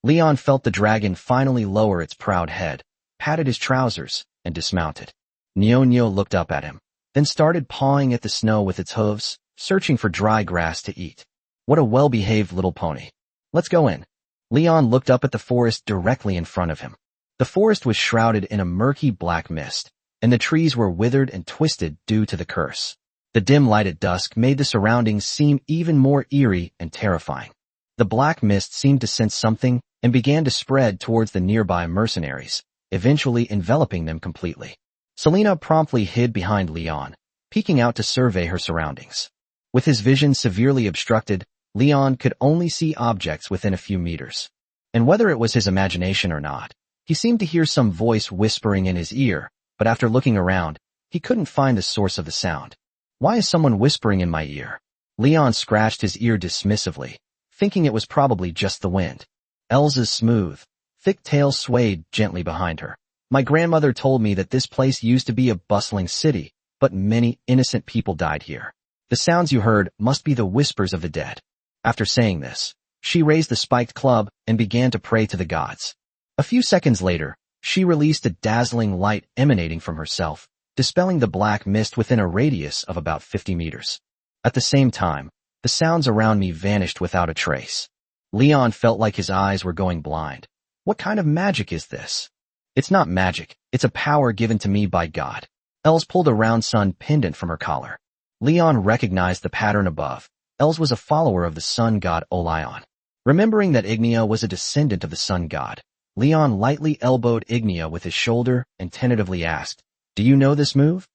Leon felt the dragon finally lower its proud head, patted his trousers, and dismounted. Nyo looked up at him, then started pawing at the snow with its hooves, searching for dry grass to eat. What a well-behaved little pony. "Let's go in." Leon looked up at the forest directly in front of him. The forest was shrouded in a murky black mist, and the trees were withered and twisted due to the curse. The dim light at dusk made the surroundings seem even more eerie and terrifying. The black mist seemed to sense something and began to spread towards the nearby mercenaries, eventually enveloping them completely. Selena promptly hid behind Leon, peeking out to survey her surroundings. With his vision severely obstructed, Leon could only see objects within a few meters. And whether it was his imagination or not, he seemed to hear some voice whispering in his ear, but after looking around, he couldn't find the source of the sound. "Why is someone whispering in my ear?" Leon scratched his ear dismissively, thinking it was probably just the wind. Elsa's smooth, thick tail swayed gently behind her. "My grandmother told me that this place used to be a bustling city, but many innocent people died here. The sounds you heard must be the whispers of the dead." After saying this, she raised the spiked club and began to pray to the gods. A few seconds later, she released a dazzling light emanating from herself, dispelling the black mist within a radius of about 50 meters. At the same time, the sounds around me vanished without a trace. Leon felt like his eyes were going blind. What kind of magic is this? "It's not magic, it's a power given to me by God." Els pulled a round sun pendant from her collar. Leon recognized the pattern above. Els was a follower of the sun god Olion. Remembering that Ignia was a descendant of the sun god, Leon lightly elbowed Ignia with his shoulder and tentatively asked, "Do you know this move?"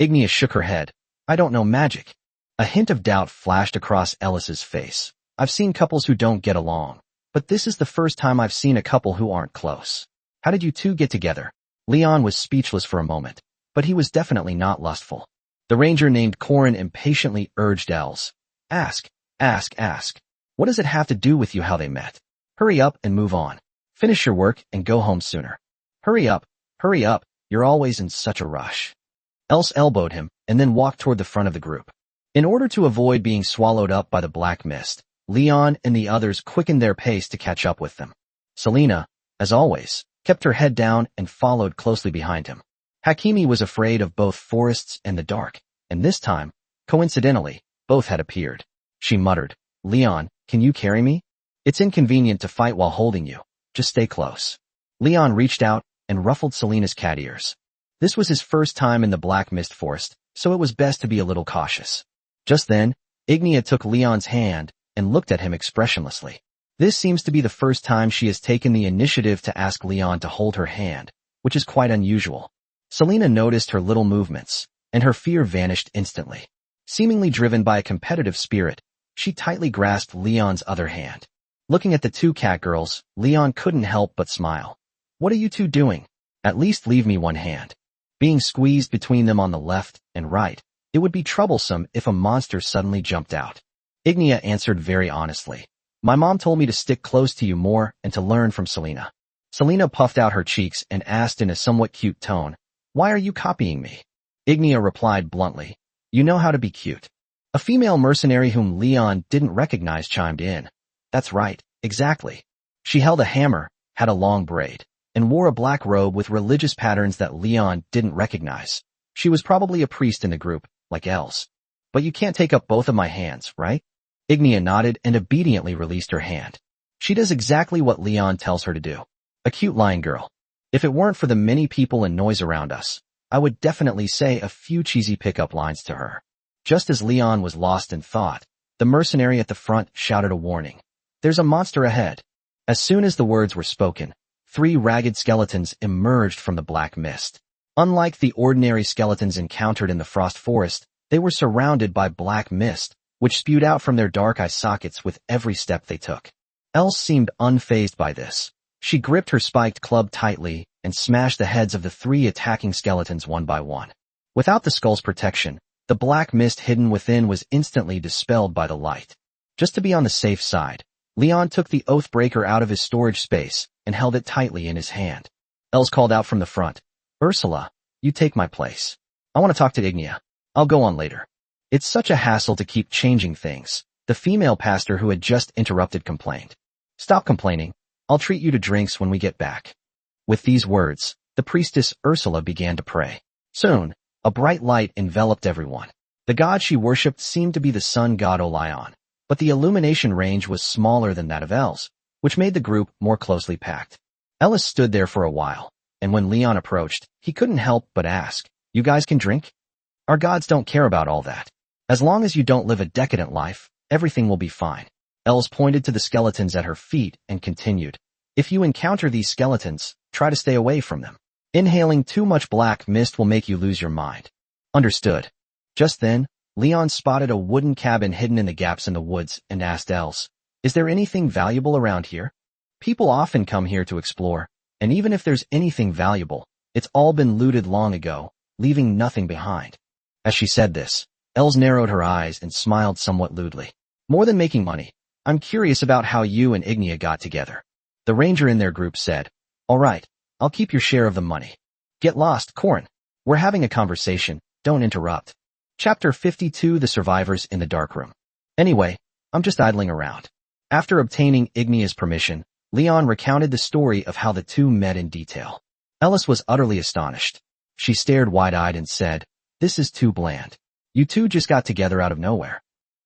Ignia shook her head. "I don't know magic." A hint of doubt flashed across Ellis's face. "I've seen couples who don't get along, but this is the first time I've seen a couple who aren't close. How did you two get together?" Leon was speechless for a moment, but he was definitely not lustful. The ranger named Corin impatiently urged Els, Ask. What does it have to do with you how they met? Hurry up and move on. Finish your work and go home sooner. Hurry up, you're always in such a rush." Els elbowed him and then walked toward the front of the group. In order to avoid being swallowed up by the black mist, Leon and the others quickened their pace to catch up with them. Selena, as always, kept her head down and followed closely behind him. Hakimi was afraid of both forests and the dark, and this time, coincidentally, both had appeared. She muttered, "Leon, can you carry me? It's inconvenient to fight while holding you. Just stay close." Leon reached out and ruffled Selena's cat ears. This was his first time in the black mist forest, so it was best to be a little cautious. Just then, Ignia took Leon's hand and looked at him expressionlessly. This seems to be the first time she has taken the initiative to ask Leon to hold her hand, which is quite unusual. Selena noticed her little movements, and her fear vanished instantly. Seemingly driven by a competitive spirit, she tightly grasped Leon's other hand. Looking at the two cat girls, Leon couldn't help but smile. "What are you two doing? At least leave me one hand." Being squeezed between them on the left and right, it would be troublesome if a monster suddenly jumped out. Ignia answered very honestly, "My mom told me to stick close to you more and to learn from Selena." Selena puffed out her cheeks and asked in a somewhat cute tone, "Why are you copying me?" Ignia replied bluntly, "You know how to be cute." A female mercenary whom Leon didn't recognize chimed in. "That's right, exactly." She held a hammer, had a long braid, and wore a black robe with religious patterns that Leon didn't recognize. She was probably a priest in the group, like Els. "But you can't take up both of my hands, right?" Ignia nodded and obediently released her hand. She does exactly what Leon tells her to do. A cute lion girl. If it weren't for the many people and noise around us, I would definitely say a few cheesy pickup lines to her. Just as Leon was lost in thought, the mercenary at the front shouted a warning. "There's a monster ahead." As soon as the words were spoken, 3 ragged skeletons emerged from the black mist. Unlike the ordinary skeletons encountered in the frost forest, They were surrounded by black mist, which spewed out from their dark eye sockets with every step they took. Els seemed unfazed by this. She gripped her spiked club tightly and smashed the heads of the 3 attacking skeletons one by one. Without the skull's protection, the black mist hidden within was instantly dispelled by the light. Just to be on the safe side, Leon took the Oathbreaker out of his storage space and held it tightly in his hand. Els called out from the front, "Ursula, you take my place. I want to talk to Ignia. I'll go on later." "It's such a hassle to keep changing things," the female pastor who had just interrupted complained. "Stop complaining. I'll treat you to drinks when we get back." With these words, the priestess Ursula began to pray. Soon, a bright light enveloped everyone. The god she worshipped seemed to be the sun god Olion, but the illumination range was smaller than that of Els, which made the group more closely packed. Ellis stood there for a while, and when Leon approached, he couldn't help but ask, "You guys can drink? Our gods don't care about all that. As long as you don't live a decadent life, everything will be fine." Els pointed to the skeletons at her feet and continued, "If you encounter these skeletons, try to stay away from them. Inhaling too much black mist will make you lose your mind." "Understood." Just then, Leon spotted a wooden cabin hidden in the gaps in the woods and asked Els, "Is there anything valuable around here? People often come here to explore, and even if there's anything valuable, it's all been looted long ago, leaving nothing behind." As she said this, Els narrowed her eyes and smiled somewhat lewdly. "More than making money, I'm curious about how you and Ignia got together." The ranger in their group said, "All right, I'll keep your share of the money. Get lost, Corin. We're having a conversation, don't interrupt." Chapter 52 The Survivors in the Darkroom. "Anyway, I'm just idling around." After obtaining Ignia's permission, Leon recounted the story of how the two met in detail. Ellis was utterly astonished. She stared wide-eyed and said, "This is too bland. You two just got together out of nowhere.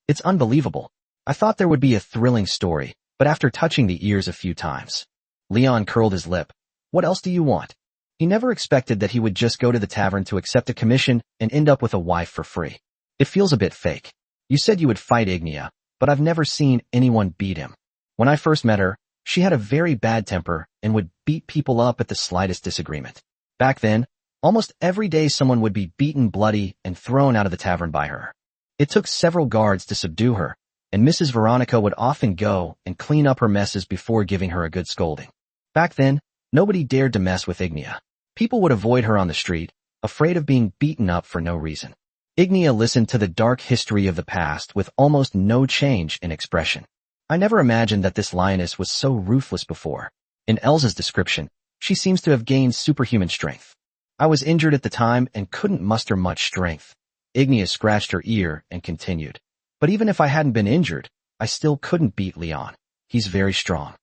It's unbelievable. I thought there would be a thrilling story, but after touching the ears a few times." Leon curled his lip. "What else do you want?" He never expected that he would just go to the tavern to accept a commission and end up with a wife for free. "It feels a bit fake. You said you would fight Ignia, but I've never seen anyone beat him. When I first met her, she had a very bad temper and would beat people up at the slightest disagreement. Back then, almost every day someone would be beaten bloody and thrown out of the tavern by her. It took several guards to subdue her, and Mrs. Veronica would often go and clean up her messes before giving her a good scolding. Back then, nobody dared to mess with Ignia. People would avoid her on the street, afraid of being beaten up for no reason." Ignia listened to the dark history of the past with almost no change in expression. "I never imagined that this lioness was so ruthless before. In Elsa's description, she seems to have gained superhuman strength. I was injured at the time and couldn't muster much strength." Ignia scratched her ear and continued, "But even if I hadn't been injured, I still couldn't beat Leon. He's very strong."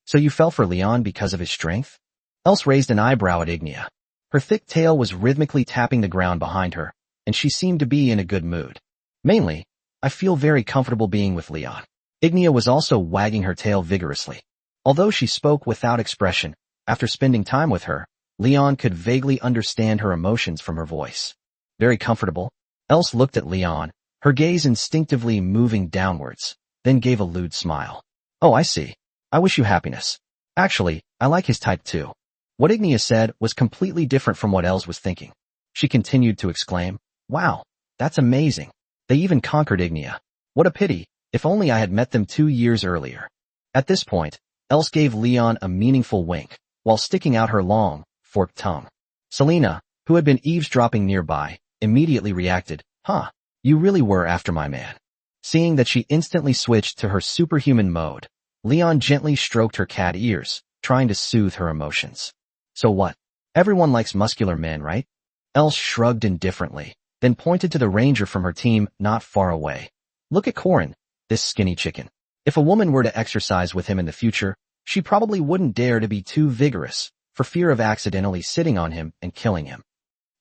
"So you fell for Leon because of his strength?" Els raised an eyebrow at Ignia. Her thick tail was rhythmically tapping the ground behind her, and she seemed to be in a good mood. "Mainly, I feel very comfortable being with Leon." Ignia was also wagging her tail vigorously. Although she spoke without expression, after spending time with her, Leon could vaguely understand her emotions from her voice. "Very comfortable?" Els looked at Leon, her gaze instinctively moving downwards, then gave a lewd smile. "Oh, I see. I wish you happiness. Actually, I like his type too." What Ignia said was completely different from what Els was thinking. She continued to exclaim, "Wow, that's amazing. They even conquered Ignia. What a pity, if only I had met them 2 years earlier." At this point, Els gave Leon a meaningful wink, while sticking out her long, forked tongue. Selena, who had been eavesdropping nearby, immediately reacted, "Huh, you really were after my man." Seeing that she instantly switched to her superhuman mode, Leon gently stroked her cat ears, trying to soothe her emotions. "So what? Everyone likes muscular men, right?" Els shrugged indifferently, then pointed to the ranger from her team not far away. "Look at Corin, this skinny chicken. If a woman were to exercise with him in the future, she probably wouldn't dare to be too vigorous, for fear of accidentally sitting on him and killing him."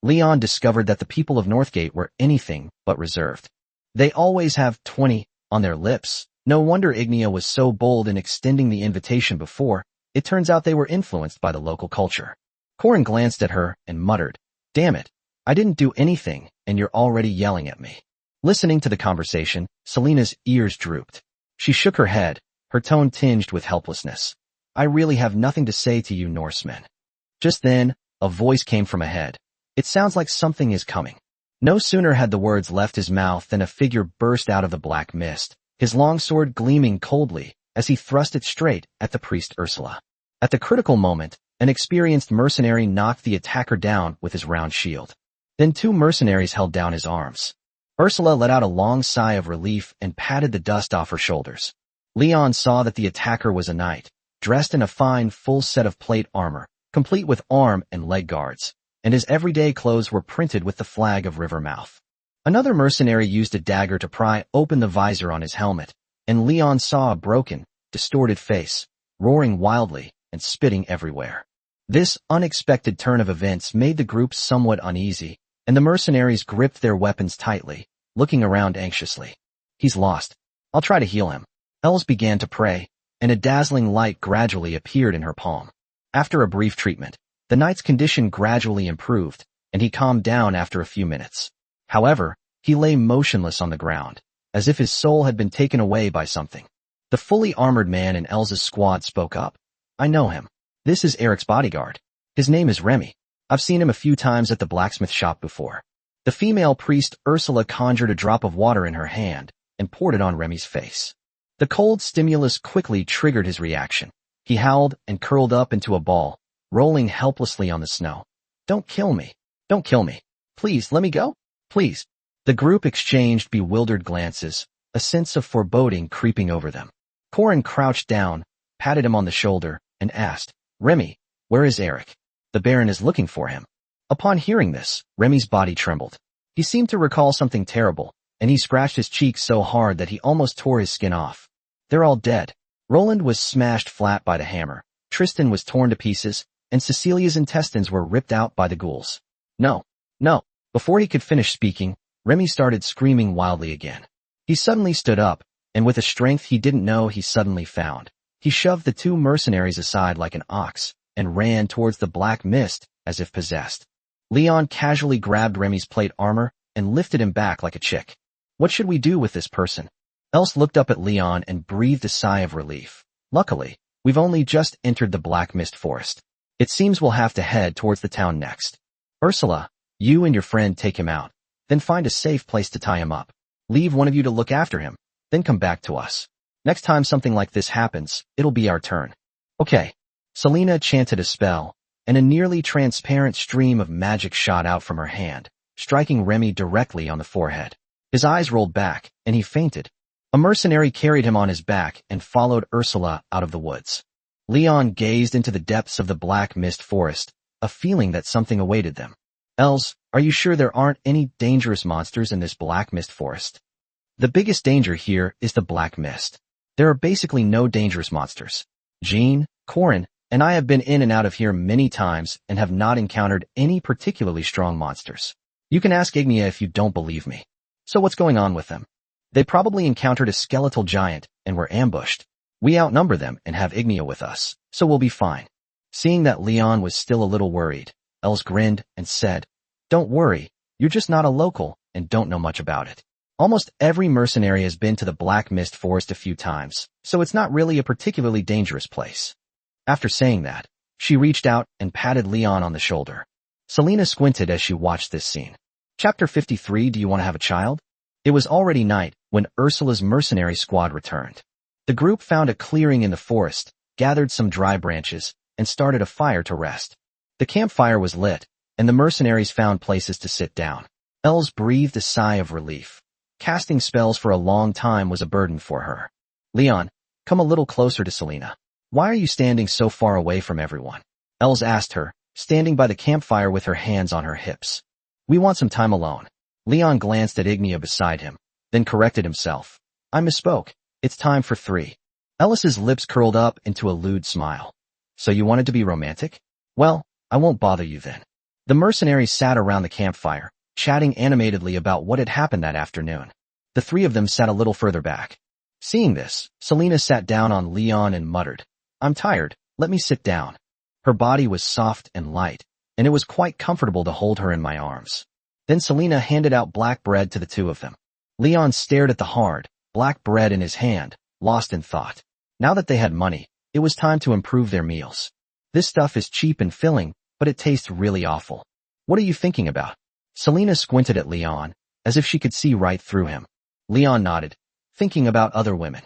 Leon discovered that the people of Northgate were anything but reserved. They always have 20 on their lips. No wonder Ignia was so bold in extending the invitation before. It turns out they were influenced by the local culture. Corin glanced at her and muttered, "Damn it, I didn't do anything, and you're already yelling at me." Listening to the conversation, Selena's ears drooped. She shook her head, her tone tinged with helplessness. "I really have nothing to say to you Norsemen." Just then, a voice came from ahead. "It sounds like something is coming." No sooner had the words left his mouth than a figure burst out of the black mist, his long sword gleaming coldly as he thrust it straight at the priest Ursula. At the critical moment, an experienced mercenary knocked the attacker down with his round shield. Then 2 mercenaries held down his arms. Ursula let out a long sigh of relief and patted the dust off her shoulders. Leon saw that the attacker was a knight, dressed in a fine full set of plate armor, complete with arm and leg guards, and his everyday clothes were printed with the flag of Rivermouth. Another mercenary used a dagger to pry open the visor on his helmet, and Leon saw a broken, distorted face, roaring wildly and spitting everywhere. This unexpected turn of events made the group somewhat uneasy, and the mercenaries gripped their weapons tightly, looking around anxiously. He's lost. I'll try to heal him. Els began to pray, and a dazzling light gradually appeared in her palm. After a brief treatment, the knight's condition gradually improved, and he calmed down after a few minutes. However, he lay motionless on the ground, as if his soul had been taken away by something. The fully armored man in Elsa's squad spoke up. I know him. This is Eric's bodyguard. His name is Remy. I've seen him a few times at the blacksmith shop before. The female priest Ursula conjured a drop of water in her hand and poured it on Remy's face. The cold stimulus quickly triggered his reaction. He howled and curled up into a ball, rolling helplessly on the snow. Don't kill me. Don't kill me. Please, let me go. Please. The group exchanged bewildered glances, a sense of foreboding creeping over them. Corin crouched down, patted him on the shoulder, and asked, Remy, where is Eric? The Baron is looking for him. Upon hearing this, Remy's body trembled. He seemed to recall something terrible, and he scratched his cheeks so hard that he almost tore his skin off. They're all dead. Roland was smashed flat by the hammer, Tristan was torn to pieces, and Cecilia's intestines were ripped out by the ghouls. No. No. Before he could finish speaking, Remy started screaming wildly again. He suddenly stood up, and with a strength he didn't know he suddenly found, he shoved the 2 mercenaries aside like an ox, and ran towards the black mist as if possessed. Leon casually grabbed Remy's plate armor and lifted him back like a chick. What should we do with this person? Els looked up at Leon and breathed a sigh of relief. Luckily, we've only just entered the black mist forest. It seems we'll have to head towards the town next. Ursula, you and your friend take him out, then find a safe place to tie him up. Leave one of you to look after him, then come back to us. Next time something like this happens, it'll be our turn. Okay. Selena chanted a spell, and a nearly transparent stream of magic shot out from her hand, striking Remy directly on the forehead. His eyes rolled back, and he fainted. A mercenary carried him on his back and followed Ursula out of the woods. Leon gazed into the depths of the black mist forest, a feeling that something awaited them. Els, are you sure there aren't any dangerous monsters in this black mist forest? The biggest danger here is the black mist. There are basically no dangerous monsters. Jean, Corin, and I have been in and out of here many times and have not encountered any particularly strong monsters. You can ask Ignia if you don't believe me. So what's going on with them? They probably encountered a skeletal giant and were ambushed. We outnumber them and have Ignia with us, so we'll be fine. Seeing that Leon was still a little worried, Els grinned and said, Don't worry, you're just not a local and don't know much about it. Almost every mercenary has been to the Black Mist Forest a few times, so it's not really a particularly dangerous place. After saying that, she reached out and patted Leon on the shoulder. Selena squinted as she watched this scene. Chapter 53, Do you want to have a child? It was already night when Ursula's mercenary squad returned. The group found a clearing in the forest, gathered some dry branches, and started a fire to rest. The campfire was lit, and the mercenaries found places to sit down. Els breathed a sigh of relief. Casting spells for a long time was a burden for her. Leon, come a little closer to Selena. Why are you standing so far away from everyone? Els asked her, standing by the campfire with her hands on her hips. We want some time alone. Leon glanced at Ignia beside him, then corrected himself. I misspoke. It's time for 3. Ellis's lips curled up into a lewd smile. So you wanted to be romantic? Well, I won't bother you then. The mercenaries sat around the campfire, chatting animatedly about what had happened that afternoon. The 3 of them sat a little further back. Seeing this, Selena sat down on Leon and muttered, I'm tired, let me sit down. Her body was soft and light, and it was quite comfortable to hold her in my arms. Then Selena handed out black bread to the 2 of them. Leon stared at the hard, black bread in his hand, lost in thought. Now that they had money, it was time to improve their meals. This stuff is cheap and filling, but it tastes really awful. What are you thinking about? Selena squinted at Leon, as if she could see right through him. Leon nodded, thinking about other women.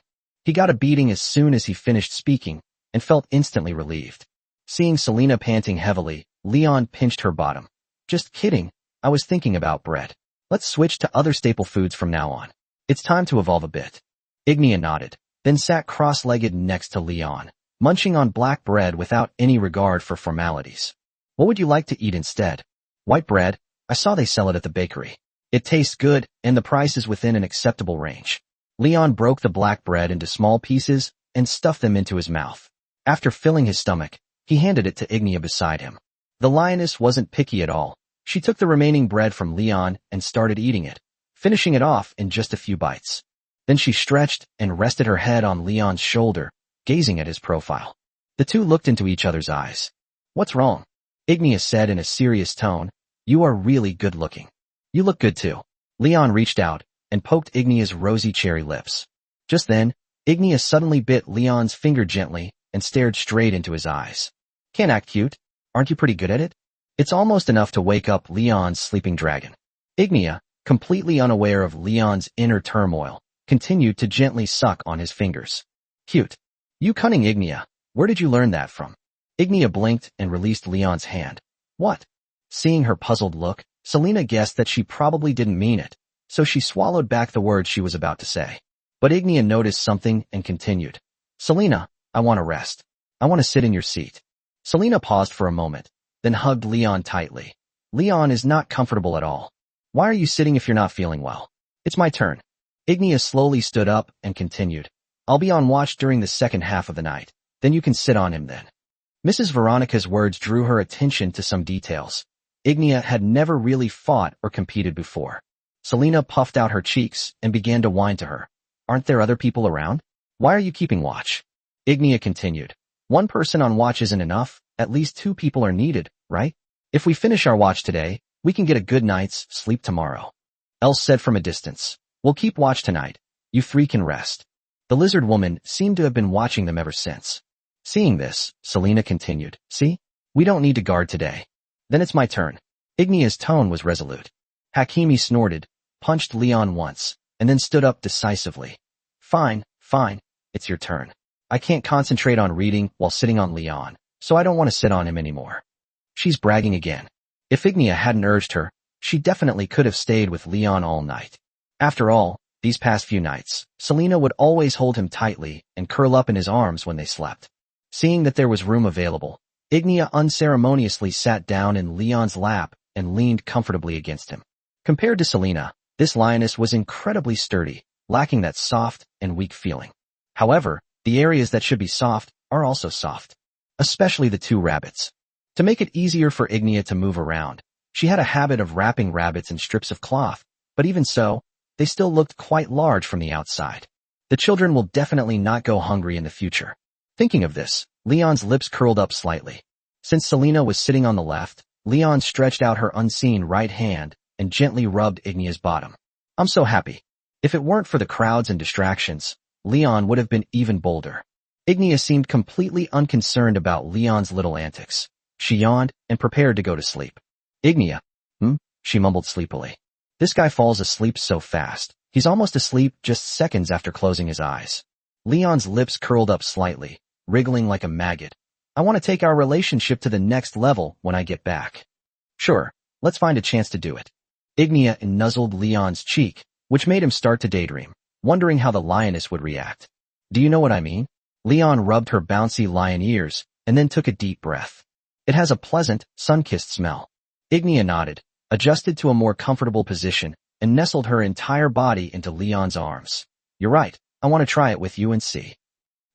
He got a beating as soon as he finished speaking, and felt instantly relieved. Seeing Selena panting heavily, Leon pinched her bottom. Just kidding, I was thinking about bread. Let's switch to other staple foods from now on. It's time to evolve a bit. Ignia nodded, then sat cross-legged next to Leon, munching on black bread without any regard for formalities. What would you like to eat instead? White bread? I saw they sell it at the bakery. It tastes good, and the price is within an acceptable range. Leon broke the black bread into small pieces and stuffed them into his mouth. After filling his stomach, he handed it to Ignia beside him. The lioness wasn't picky at all. She took the remaining bread from Leon and started eating it, finishing it off in just a few bites. Then she stretched and rested her head on Leon's shoulder, gazing at his profile. The two looked into each other's eyes. What's wrong? Ignia said in a serious tone. You are really good looking. You look good too. Leon reached out and poked Ignia's rosy cherry lips. Just then, Ignia suddenly bit Leon's finger gently and stared straight into his eyes. Can't act cute. Aren't you pretty good at it? It's almost enough to wake up Leon's sleeping dragon. Ignia, completely unaware of Leon's inner turmoil, continued to gently suck on his fingers. Cute. You cunning Ignia. Where did you learn that from? Ignia blinked and released Leon's hand. What? Seeing her puzzled look, Selena guessed that she probably didn't mean it, so she swallowed back the words she was about to say. But Ignia noticed something and continued. Selena, I want to rest. I want to sit in your seat. Selena paused for a moment, then hugged Leon tightly. Leon is not comfortable at all. Why are you sitting if you're not feeling well? It's my turn. Ignia slowly stood up and continued. I'll be on watch during the second half of the night. Then you can sit on him then. Mrs. Veronica's words drew her attention to some details. Ignia had never really fought or competed before. Selena puffed out her cheeks and began to whine to her. Aren't there other people around? Why are you keeping watch? Ignia continued. One person on watch isn't enough. At least 2 people are needed, right? If we finish our watch today, we can get a good night's sleep tomorrow. Els said from a distance. We'll keep watch tonight. You 3 can rest. The lizard woman seemed to have been watching them ever since. Seeing this, Selena continued. See? We don't need to guard today. Then it's my turn. Ignia's tone was resolute. Hakimi snorted, punched Leon once, and then stood up decisively. Fine, it's your turn. I can't concentrate on reading while sitting on Leon, so I don't want to sit on him anymore. She's bragging again. If Ignia hadn't urged her, she definitely could have stayed with Leon all night. After all, these past few nights, Selena would always hold him tightly and curl up in his arms when they slept. Seeing that there was room available, Ignia unceremoniously sat down in Leon's lap and leaned comfortably against him. Compared to Selena, this lioness was incredibly sturdy, lacking that soft and weak feeling. However, the areas that should be soft are also soft, especially the 2 rabbits. To make it easier for Ignia to move around, she had a habit of wrapping rabbits in strips of cloth, but even so, they still looked quite large from the outside. The children will definitely not go hungry in the future. Thinking of this, Leon's lips curled up slightly. Since Selena was sitting on the left, Leon stretched out her unseen right hand and gently rubbed Ignia's bottom. I'm so happy. If it weren't for the crowds and distractions, Leon would have been even bolder. Ignia seemed completely unconcerned about Leon's little antics. She yawned and prepared to go to sleep. Ignia, she mumbled sleepily. This guy falls asleep so fast. He's almost asleep just seconds after closing his eyes. Leon's lips curled up slightly, wriggling like a maggot. I want to take our relationship to the next level when I get back. Sure, let's find a chance to do it. Ignia nuzzled Leon's cheek, which made him start to daydream, wondering how the lioness would react. Do you know what I mean? Leon rubbed her bouncy lion ears and then took a deep breath. It has a pleasant, sun-kissed smell. Ignia nodded, adjusted to a more comfortable position, and nestled her entire body into Leon's arms. You're right, I want to try it with you and see.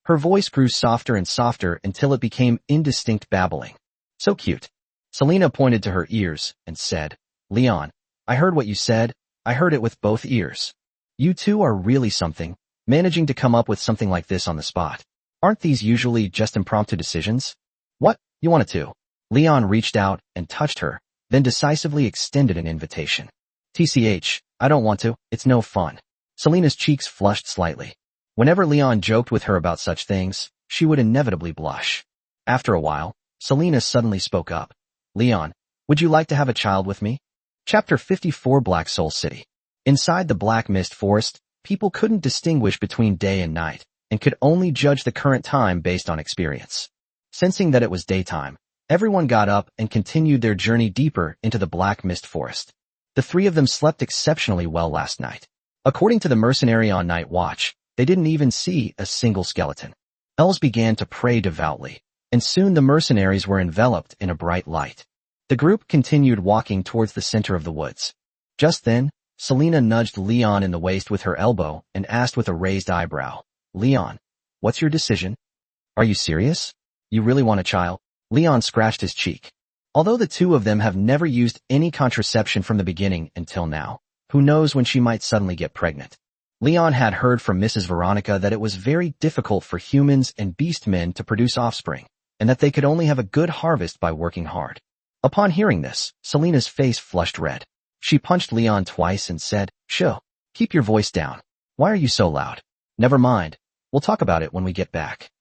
Her voice grew softer and softer until it became indistinct babbling. So cute. Selena pointed to her ears and said, Leon, I heard what you said. I heard it with both ears. You 2 are really something, managing to come up with something like this on the spot. Aren't these usually just impromptu decisions? What, you wanted to? Leon reached out and touched her, then decisively extended an invitation. TCH, I don't want to, it's no fun. Selena's cheeks flushed slightly. Whenever Leon joked with her about such things, she would inevitably blush. After a while, Selena suddenly spoke up. Leon, would you like to have a child with me? Chapter 54 Black Soul City. Inside the Black Mist Forest, people couldn't distinguish between day and night, and could only judge the current time based on experience. Sensing that it was daytime, everyone got up and continued their journey deeper into the Black Mist Forest. The three of them slept exceptionally well last night. According to the mercenary on night watch, they didn't even see a single skeleton. Els began to pray devoutly, and soon the mercenaries were enveloped in a bright light. The group continued walking towards the center of the woods. Just then, Selena nudged Leon in the waist with her elbow and asked with a raised eyebrow, "Leon, what's your decision? Are you serious? You really want a child?" Leon scratched his cheek. Although the two of them have never used any contraception from the beginning until now, who knows when she might suddenly get pregnant. Leon had heard from Mrs. Veronica that it was very difficult for humans and beast men to produce offspring, and that they could only have a good harvest by working hard. Upon hearing this, Selena's face flushed red. She punched Leon twice and said, "Shh, keep your voice down. Why are you so loud? Never mind, we'll talk about it when we get back."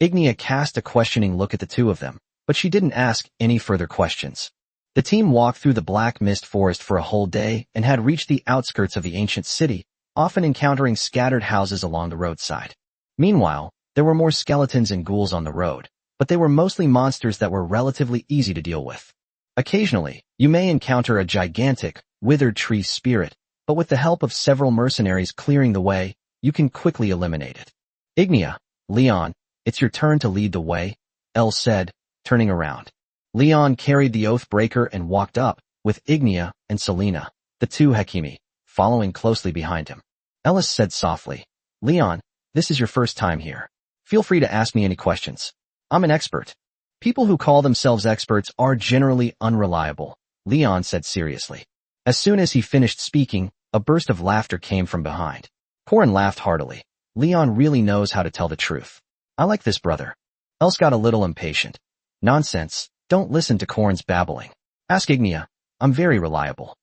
Ignia cast a questioning look at the two of them, but she didn't ask any further questions. The team walked through the Black Mist Forest for a whole day and had reached the outskirts of the ancient city, often encountering scattered houses along the roadside. Meanwhile, there were more skeletons and ghouls on the road, but they were mostly monsters that were relatively easy to deal with. Occasionally, you may encounter a gigantic, withered tree spirit, but with the help of several mercenaries clearing the way, you can quickly eliminate it. "Ignia, Leon, it's your turn to lead the way," El said, turning around. Leon carried the Oathbreaker and walked up, with Ignia and Selena, the two Hakimi, following closely behind him. Ellis said softly, "Leon, this is your first time here. Feel free to ask me any questions. I'm an expert." "People who call themselves experts are generally unreliable," Leon said seriously. As soon as he finished speaking, a burst of laughter came from behind. Corin laughed heartily. "Leon really knows how to tell the truth. I like this brother." Els got a little impatient. "Nonsense, don't listen to Corin's babbling. Ask Ignia. I'm very reliable."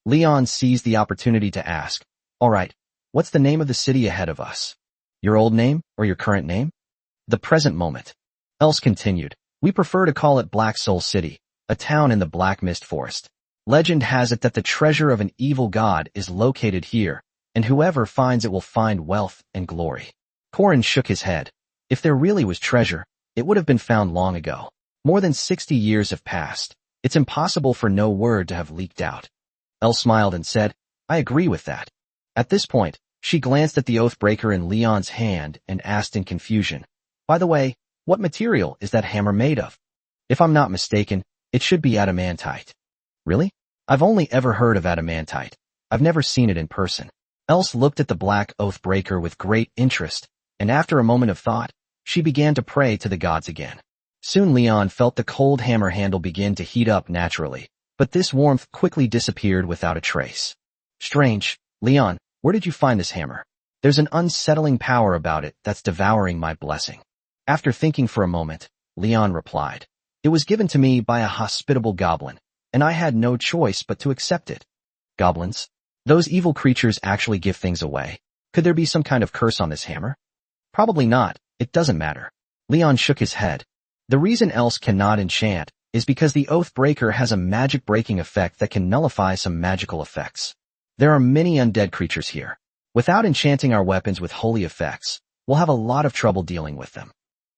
Leon seized the opportunity to ask, "All right, what's the name of the city ahead of us? Your old name or your current name?" "The present moment." Els continued, "We prefer to call it Black Soul City, a town in the Black Mist Forest. Legend has it that the treasure of an evil god is located here, and whoever finds it will find wealth and glory." Corin shook his head. If there really was treasure, it would have been found long ago. More than 60 years have passed. It's impossible for no word to have leaked out. Elle smiled and said, "I agree with that." At this point, she glanced at the Oathbreaker in Leon's hand and asked in confusion, "By the way, what material is that hammer made of?" "If I'm not mistaken, it should be adamantite." "Really? I've only ever heard of adamantite. I've never seen it in person." Else looked at the Black Oathbreaker with great interest, and after a moment of thought, she began to pray to the gods again. Soon Leon felt the cold hammer handle begin to heat up naturally, but this warmth quickly disappeared without a trace. "Strange, Leon, where did you find this hammer? There's an unsettling power about it that's devouring my blessing." After thinking for a moment, Leon replied, "It was given to me by a hospitable goblin, and I had no choice but to accept it." "Goblins? Those evil creatures actually give things away. Could there be some kind of curse on this hammer?" "Probably not, it doesn't matter." Leon shook his head. "The reason else cannot enchant is because the Oathbreaker has a magic breaking effect that can nullify some magical effects. There are many undead creatures here. Without enchanting our weapons with holy effects, we'll have a lot of trouble dealing with them."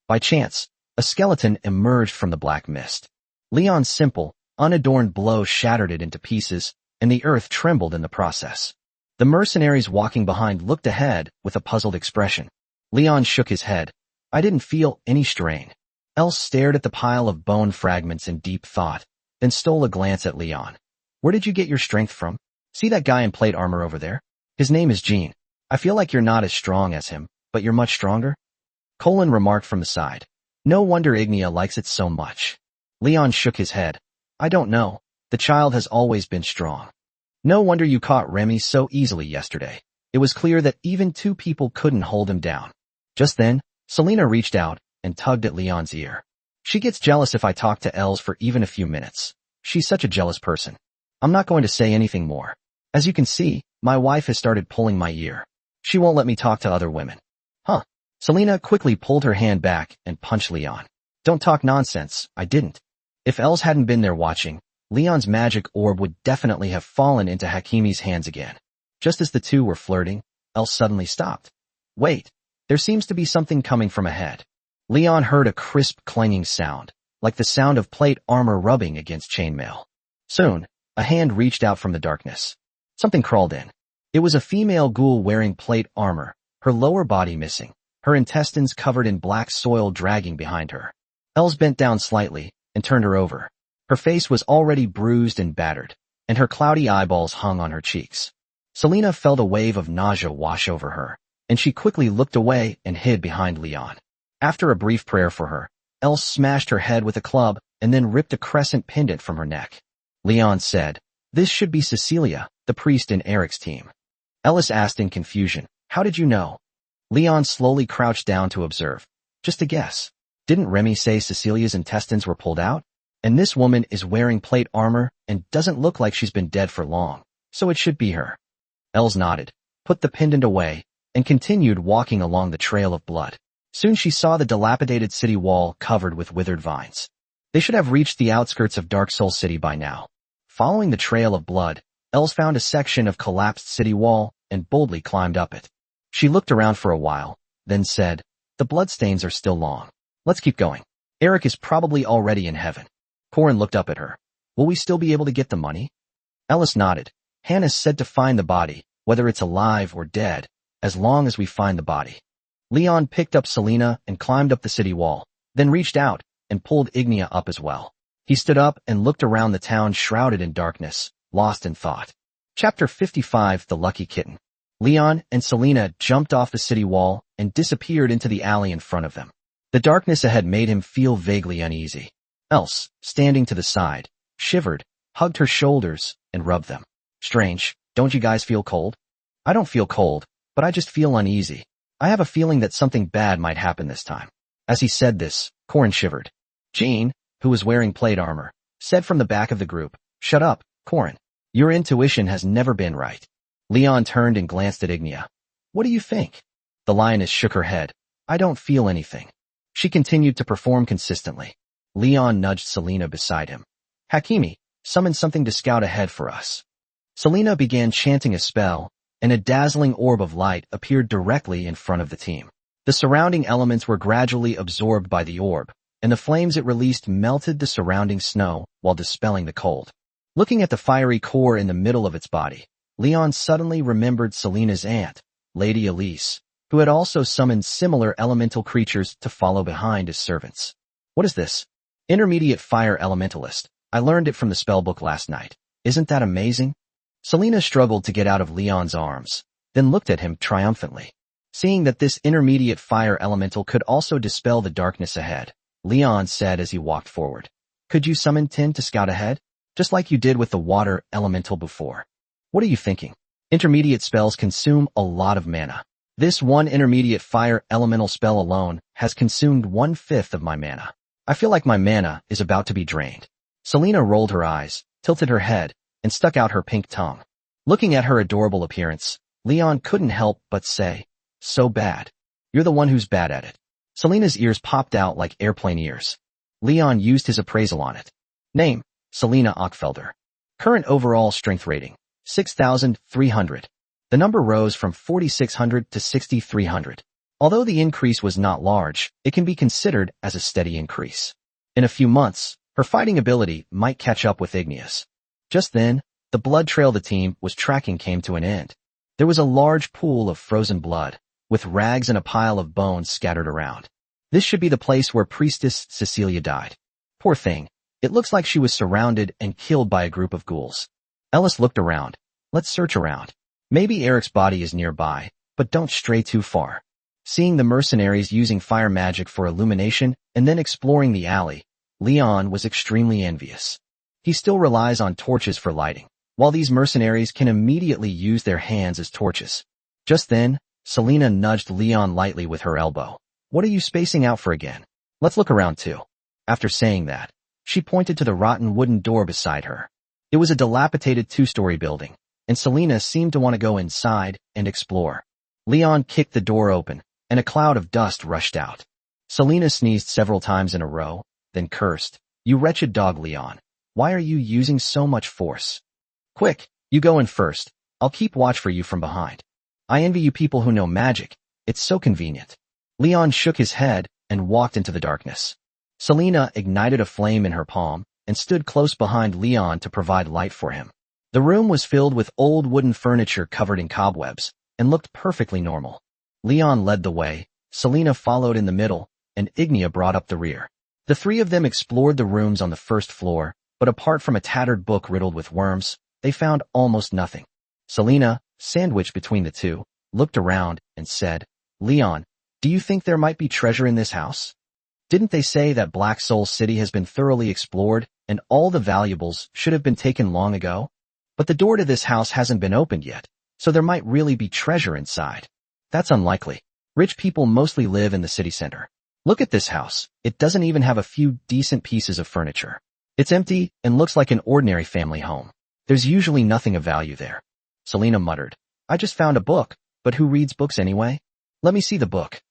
By chance, a skeleton emerged from the black mist. Leon's simple, unadorned blow shattered it into pieces, and the earth trembled in the process. The mercenaries walking behind looked ahead with a puzzled expression. Leon shook his head. "I didn't feel any strain." Els stared at the pile of bone fragments in deep thought, then stole a glance at Leon. "Where did you get your strength from? See that guy in plate armor over there? His name is Jean. I feel like you're not as strong as him, but you're much stronger." Colin remarked from the side. "No wonder Ignia likes it so much." Leon shook his head. "I don't know. The child has always been strong. No wonder you caught Remy so easily yesterday. It was clear that even two people couldn't hold him down." Just then, Selena reached out and tugged at Leon's ear. "She gets jealous if I talk to Els for even a few minutes. She's such a jealous person. I'm not going to say anything more. As you can see, my wife has started pulling my ear. She won't let me talk to other women." "Huh." Selena quickly pulled her hand back and punched Leon. "Don't talk nonsense, I didn't." If Els hadn't been there watching, Leon's magic orb would definitely have fallen into Hakimi's hands again. Just as the two were flirting, Elle suddenly stopped. Wait, there seems to be something coming from ahead. Leon heard a crisp clanging sound, like the sound of plate armor rubbing against chainmail. Soon, a hand reached out from the darkness. Something crawled in. It was a female ghoul wearing plate armor, her lower body missing, her intestines covered in black soil dragging behind her. Els bent down slightly and turned her over. Her face was already bruised and battered, and her cloudy eyeballs hung on her cheeks. Selena felt a wave of nausea wash over her, and she quickly looked away and hid behind Leon. After a brief prayer for her, Els smashed her head with a club and then ripped a crescent pendant from her neck. Leon said, "This should be Cecilia, the priest in Eric's team." Ellis asked in confusion, "How did you know?" Leon slowly crouched down to observe. "Just a guess. Didn't Remy say Cecilia's intestines were pulled out? And this woman is wearing plate armor and doesn't look like she's been dead for long, so it should be her." Els nodded, put the pendant away, and continued walking along the trail of blood. Soon she saw the dilapidated city wall covered with withered vines. They should have reached the outskirts of Dark Soul City by now. Following the trail of blood, Els found a section of collapsed city wall and boldly climbed up it. She looked around for a while, then said, "The bloodstains are still long. Let's keep going. Eric is probably already in heaven." Corin looked up at her. "Will we still be able to get the money?" Ellis nodded. "Hannah said to find the body, whether it's alive or dead, as long as we find the body." Leon picked up Selena and climbed up the city wall, then reached out and pulled Ignia up as well. He stood up and looked around the town shrouded in darkness, lost in thought. Chapter 55, The Lucky Kitten. Leon and Selena jumped off the city wall and disappeared into the alley in front of them. The darkness ahead made him feel vaguely uneasy. Els, standing to the side, shivered, hugged her shoulders, and rubbed them. "Strange, don't you guys feel cold?" "I don't feel cold, but I just feel uneasy. I have a feeling that something bad might happen this time." As he said this, Corin shivered. Jean, who was wearing plate armor, said from the back of the group, "Shut up, Corin. Your intuition has never been right." Leon turned and glanced at Ignia. "What do you think?" The lioness shook her head. "I don't feel anything." She continued to perform consistently. Leon nudged Selena beside him. "Hakimi, summon something to scout ahead for us." Selena began chanting a spell, and a dazzling orb of light appeared directly in front of the team. The surrounding elements were gradually absorbed by the orb, and the flames it released melted the surrounding snow while dispelling the cold. Looking at the fiery core in the middle of its body, Leon suddenly remembered Selena's aunt, Lady Elise, who had also summoned similar elemental creatures to follow behind as servants. "What is this?" "Intermediate Fire Elementalist. I learned it from the spellbook last night. Isn't that amazing?" Selena struggled to get out of Leon's arms, then looked at him triumphantly. Seeing that this intermediate fire elemental could also dispel the darkness ahead, Leon said as he walked forward, "Could you summon 10 to scout ahead? Just like you did with the water elemental before." "What are you thinking? Intermediate spells consume a lot of mana. This one intermediate fire elemental spell alone has consumed 1/5 of my mana. I feel like my mana is about to be drained." Selena rolled her eyes, tilted her head, and stuck out her pink tongue. Looking at her adorable appearance, Leon couldn't help but say, "So bad. You're the one who's bad at it." Selena's ears popped out like airplane ears. Leon used his appraisal on it. Name, Selena Ockfelder. Current overall strength rating, 6,300. The number rose from 4,600 to 6,300. Although the increase was not large, it can be considered as a steady increase. In a few months, her fighting ability might catch up with Ignia's. Just then, the blood trail the team was tracking came to an end. There was a large pool of frozen blood, with rags and a pile of bones scattered around. This should be the place where Priestess Cecilia died. Poor thing, it looks like she was surrounded and killed by a group of ghouls. Ellis looked around. "Let's search around. Maybe Eric's body is nearby, but don't stray too far." Seeing the mercenaries using fire magic for illumination and then exploring the alley, Leon was extremely envious. He still relies on torches for lighting, while these mercenaries can immediately use their hands as torches. Just then, Selena nudged Leon lightly with her elbow. "What are you spacing out for again? Let's look around too." After saying that, she pointed to the rotten wooden door beside her. It was a dilapidated 2-story building, and Selena seemed to want to go inside and explore. Leon kicked the door open, and a cloud of dust rushed out. Selena sneezed several times in a row, then cursed, "You wretched dog, Leon. Why are you using so much force? Quick, you go in first. I'll keep watch for you from behind. I envy you people who know magic. It's so convenient. Leon shook his head and walked into the darkness. Selena ignited a flame in her palm and stood close behind Leon to provide light for him. The room was filled with old wooden furniture covered in cobwebs and looked perfectly normal. Leon led the way, Selena followed in the middle, and Ignia brought up the rear. The three of them explored the rooms on the first floor, but apart from a tattered book riddled with worms, they found almost nothing. Selena, sandwiched between the two, looked around and said, Leon, do you think there might be treasure in this house? Didn't they say that Black Soul City has been thoroughly explored and all the valuables should have been taken long ago? But the door to this house hasn't been opened yet, so there might really be treasure inside. That's unlikely. Rich people mostly live in the city center. Look at this house. It doesn't even have a few decent pieces of furniture. It's empty and looks like an ordinary family home. There's usually nothing of value there. Selena muttered. I just found a book, but who reads books anyway? Let me see the book.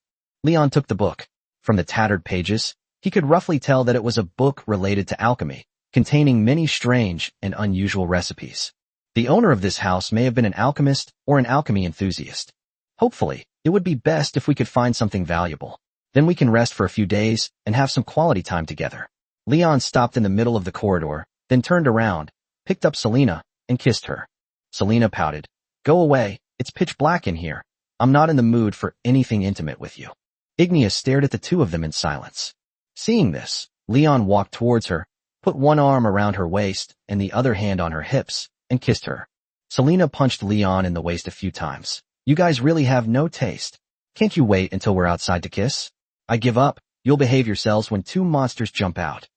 Leon took the book. From the tattered pages, he could roughly tell that it was a book related to alchemy, containing many strange and unusual recipes. The owner of this house may have been an alchemist or an alchemy enthusiast. Hopefully, it would be best if we could find something valuable. Then we can rest for a few days and have some quality time together. Leon stopped in the middle of the corridor, then turned around, picked up Selena, and kissed her. Selena pouted. Go away, it's pitch black in here. I'm not in the mood for anything intimate with you. Ignia stared at the two of them in silence. Seeing this, Leon walked towards her, put one arm around her waist and the other hand on her hips, and kissed her. Selena punched Leon in the waist a few times. You guys really have no taste. Can't you wait until we're outside to kiss? I give up. You'll behave yourselves when two monsters jump out.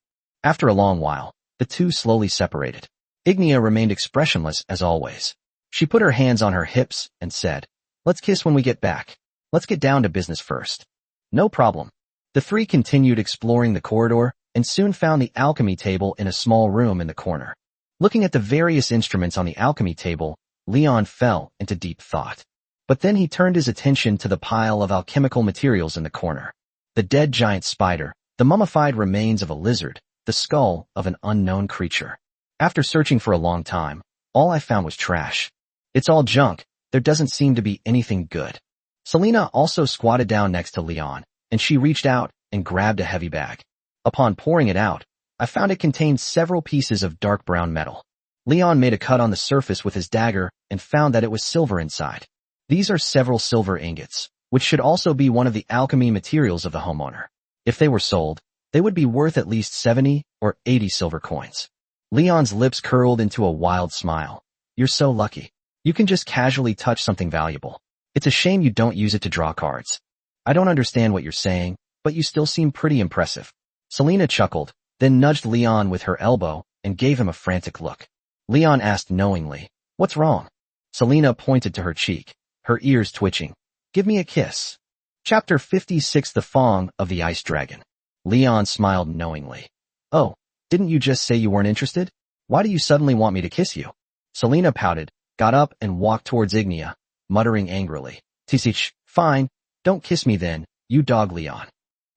After a long while, the two slowly separated. Ignia remained expressionless as always. She put her hands on her hips and said, Let's kiss when we get back. Let's get down to business first. No problem. The three continued exploring the corridor and soon found the alchemy table in a small room in the corner. Looking at the various instruments on the alchemy table, Leon fell into deep thought. But then he turned his attention to the pile of alchemical materials in the corner. The dead giant spider, the mummified remains of a lizard, the skull of an unknown creature. After searching for a long time, all I found was trash. It's all junk. There doesn't seem to be anything good. Selena also squatted down next to Leon, and she reached out and grabbed a heavy bag. Upon pouring it out, I found it contained several pieces of dark brown metal. Leon made a cut on the surface with his dagger and found that it was silver inside. These are several silver ingots, which should also be one of the alchemy materials of the homeowner. If they were sold, they would be worth at least 70 or 80 silver coins. Leon's lips curled into a wild smile. You're so lucky. You can just casually touch something valuable. It's a shame you don't use it to draw cards. I don't understand what you're saying, but you still seem pretty impressive. Selena chuckled, then nudged Leon with her elbow and gave him a frantic look. Leon asked knowingly, What's wrong? Selena pointed to her cheek, her ears twitching. Give me a kiss. Chapter 56 The Fong of the Ice Dragon. Leon smiled knowingly. Oh, didn't you just say you weren't interested? Why do you suddenly want me to kiss you? Selena pouted, got up and walked towards Ignia, muttering angrily. Tisich, fine, don't kiss me then, you dog Leon.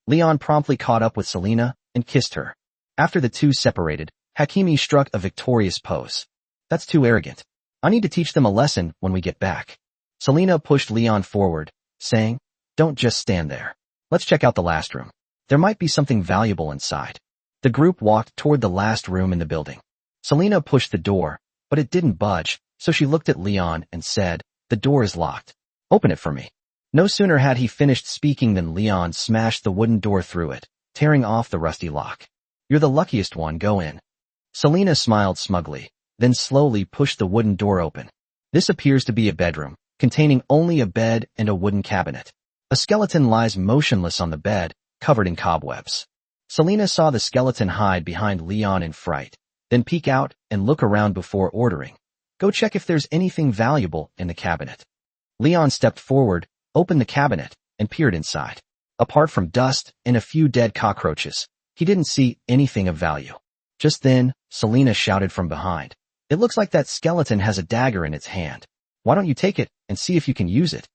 Leon promptly caught up with Selena and kissed her. After the two separated, Hakimi struck a victorious pose. That's too arrogant. I need to teach them a lesson when we get back. Selena pushed Leon forward, saying, Don't just stand there. Let's check out the last room. There might be something valuable inside. The group walked toward the last room in the building. Selena pushed the door, but it didn't budge, so she looked at Leon and said, The door is locked. Open it for me. No sooner had he finished speaking than Leon smashed the wooden door through it, tearing off the rusty lock. You're the luckiest one, go in. Selena smiled smugly, then slowly pushed the wooden door open. This appears to be a bedroom, containing only a bed and a wooden cabinet. A skeleton lies motionless on the bed, covered in cobwebs. Selena saw the skeleton hide behind Leon in fright, then peek out and look around before ordering. Go check if there's anything valuable in the cabinet. Leon stepped forward, opened the cabinet, and peered inside. Apart from dust and a few dead cockroaches, he didn't see anything of value. Just then, Selena shouted from behind. It looks like that skeleton has a dagger in its hand. Why don't you take it and see if you can use it?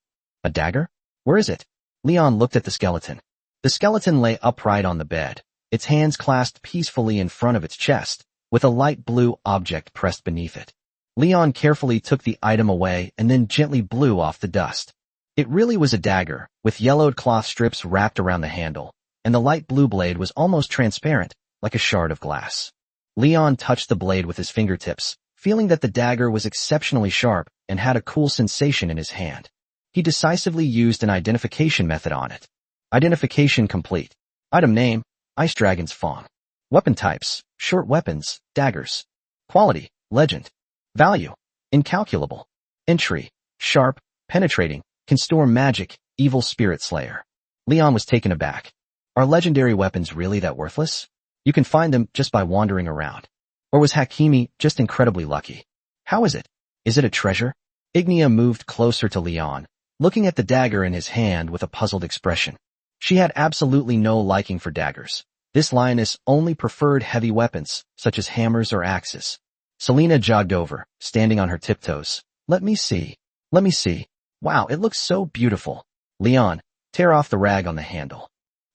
A dagger? Where is it? Leon looked at the skeleton. The skeleton lay upright on the bed, its hands clasped peacefully in front of its chest, with a light blue object pressed beneath it. Leon carefully took the item away and then gently blew off the dust. It really was a dagger, with yellowed cloth strips wrapped around the handle, and the light blue blade was almost transparent, like a shard of glass. Leon touched the blade with his fingertips, feeling that the dagger was exceptionally sharp and had a cool sensation in his hand. He decisively used an identification method on it. Identification complete. Item name, Ice Dragon's Fawn. Weapon types, short weapons, daggers. Quality, legend. Value, incalculable. Entry, sharp, penetrating, can store magic, evil spirit slayer. Leon was taken aback. Are legendary weapons really that worthless? You can find them just by wandering around. Or was Hakimi just incredibly lucky? How is it? Is it a treasure? Ignia moved closer to Leon, looking at the dagger in his hand with a puzzled expression. She had absolutely no liking for daggers. This lioness only preferred heavy weapons, such as hammers or axes. Selena jogged over, standing on her tiptoes. Let me see. Let me see. Wow, it looks so beautiful. Leon, tear off the rag on the handle.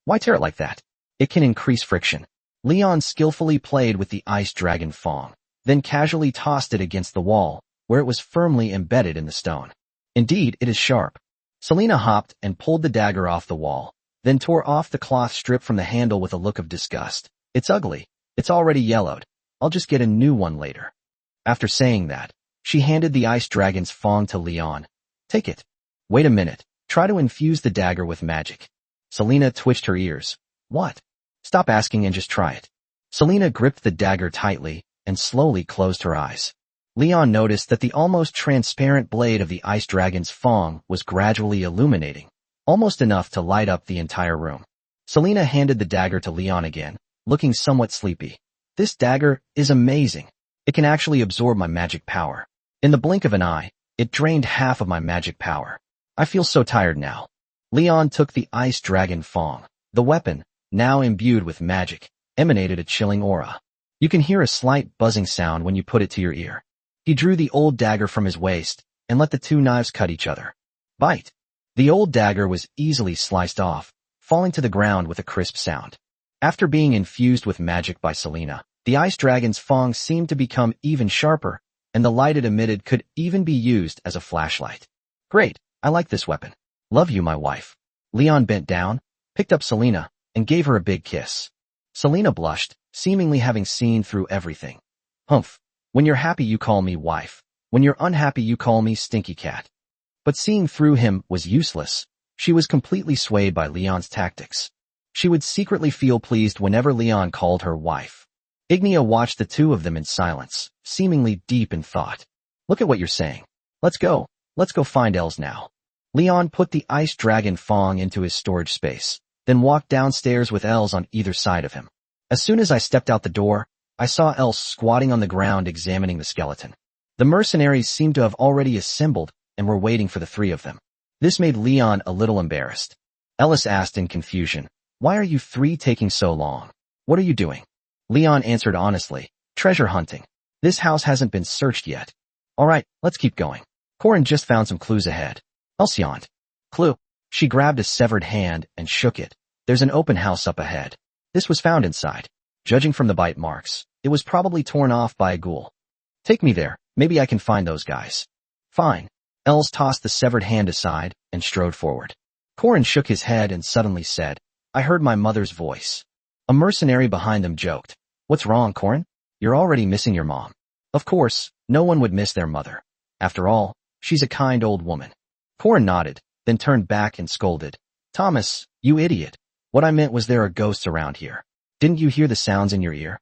Why tear it like that? It can increase friction. Leon skillfully played with the ice dragon fawn, then casually tossed it against the wall, where it was firmly embedded in the stone. Indeed, it is sharp. Selena hopped and pulled the dagger off the wall, then tore off the cloth strip from the handle with a look of disgust. It's ugly. It's already yellowed. I'll just get a new one later. After saying that, she handed the ice dragon's fawn to Leon. Take it. Wait a minute. Try to infuse the dagger with magic. Selena twitched her ears. What? Stop asking and just try it. Selena gripped the dagger tightly and slowly closed her eyes. Leon noticed that the almost transparent blade of the ice dragon's fawn was gradually illuminating, almost enough to light up the entire room. Selena handed the dagger to Leon again, looking somewhat sleepy. This dagger is amazing. It can actually absorb my magic power. In the blink of an eye, it drained half of my magic power. I feel so tired now. Leon took the ice dragon fawn. The weapon, now imbued with magic, emanated a chilling aura. You can hear a slight buzzing sound when you put it to your ear. He drew the old dagger from his waist and let the two knives cut each other. Bite. The old dagger was easily sliced off, falling to the ground with a crisp sound. After being infused with magic by Selena, the ice dragon's fawn seemed to become even sharper, and the light it emitted could even be used as a flashlight. Great, I like this weapon. Love you, my wife. Leon bent down, picked up Selena, and gave her a big kiss. Selena blushed, seemingly having seen through everything. Humph. When you're happy you call me wife. When you're unhappy you call me stinky cat. But seeing through him was useless. She was completely swayed by Leon's tactics. She would secretly feel pleased whenever Leon called her wife. Ignia watched the two of them in silence, seemingly deep in thought. Look at what you're saying. Let's go. Let's go find Els now. Leon put the ice dragon fawn into his storage space, then walked downstairs with Els on either side of him. As soon as I stepped out the door, I saw Els squatting on the ground examining the skeleton. The mercenaries seemed to have already assembled and were waiting for the three of them. This made Leon a little embarrassed. Ellis asked in confusion, "Why are you three taking so long? What are you doing?" Leon answered honestly, "Treasure hunting. This house hasn't been searched yet." "All right, let's keep going. Corin just found some clues ahead." Els yawned. "Clue." She grabbed a severed hand and shook it. "There's an open house up ahead. This was found inside. Judging from the bite marks, it was probably torn off by a ghoul. Take me there. Maybe I can find those guys." "Fine." Els tossed the severed hand aside and strode forward. Corin shook his head and suddenly said, "I heard my mother's voice." A mercenary behind them joked, "What's wrong, Corin? You're already missing your mom." Of course, no one would miss their mother. After all, she's a kind old woman. Corin nodded, then turned back and scolded, "Thomas, you idiot. What I meant was there are ghosts around here. Didn't you hear the sounds in your ear?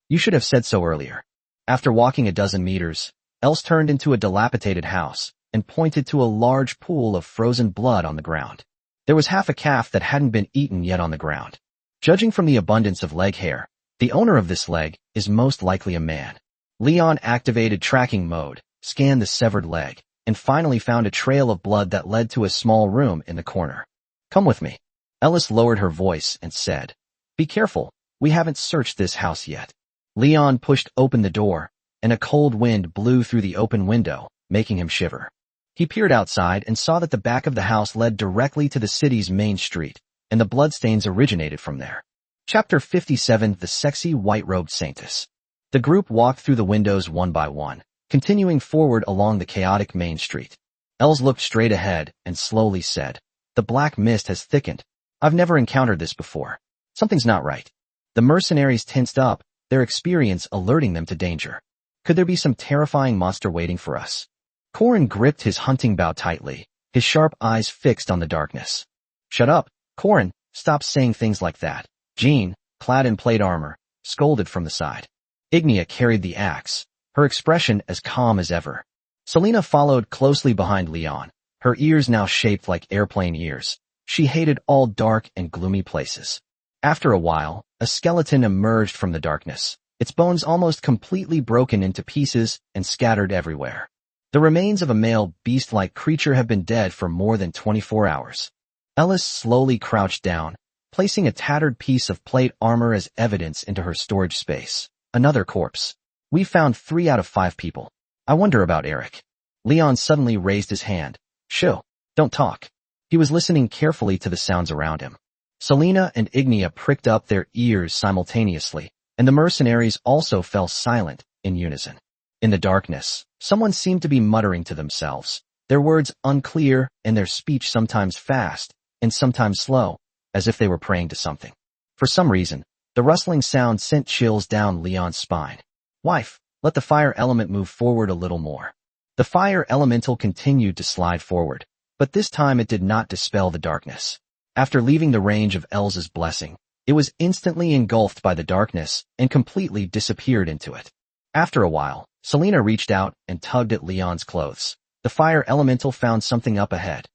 You should have said so earlier." After walking a dozen meters, Els turned into a dilapidated house and pointed to a large pool of frozen blood on the ground. There was half a calf that hadn't been eaten yet on the ground. Judging from the abundance of leg hair, the owner of this leg is most likely a man. Leon activated tracking mode, scanned the severed leg, and finally found a trail of blood that led to a small room in the corner. "Come with me." Ellis lowered her voice and said, "Be careful, we haven't searched this house yet." Leon pushed open the door, and a cold wind blew through the open window, making him shiver. He peered outside and saw that the back of the house led directly to the city's main street, and the bloodstains originated from there. Chapter 57, The Sexy White-Robed Saintess. The group walked through the windows one by one, continuing forward along the chaotic main street. Els looked straight ahead and slowly said, "The black mist has thickened. I've never encountered this before. Something's not right." The mercenaries tensed up, their experience alerting them to danger. Could there be some terrifying monster waiting for us? Corin gripped his hunting bow tightly, his sharp eyes fixed on the darkness. "Shut up, Corin, stop saying things like that." Jean, clad in plate armor, scolded from the side. Ignia carried the axe, her expression as calm as ever. Selena followed closely behind Leon, her ears now shaped like airplane ears. She hated all dark and gloomy places. After a while, a skeleton emerged from the darkness, its bones almost completely broken into pieces and scattered everywhere. The remains of a male beast-like creature have been dead for more than 24 hours. Ellis slowly crouched down, placing a tattered piece of plate armor as evidence into her storage space. Another corpse. "We found 3 out of 5 people. I wonder about Eric." Leon suddenly raised his hand. "Shoo, don't talk." He was listening carefully to the sounds around him. Selena and Ignia pricked up their ears simultaneously, and the mercenaries also fell silent in unison. In the darkness, someone seemed to be muttering to themselves, their words unclear and their speech sometimes fast and sometimes slow, as if they were praying to something. For some reason, the rustling sound sent chills down Leon's spine. "Wife, let the fire element move forward a little more." The fire elemental continued to slide forward, but this time it did not dispel the darkness. After leaving the range of Elsa's blessing, it was instantly engulfed by the darkness and completely disappeared into it. After a while, Selena reached out and tugged at Leon's clothes. The fire elemental found something up ahead.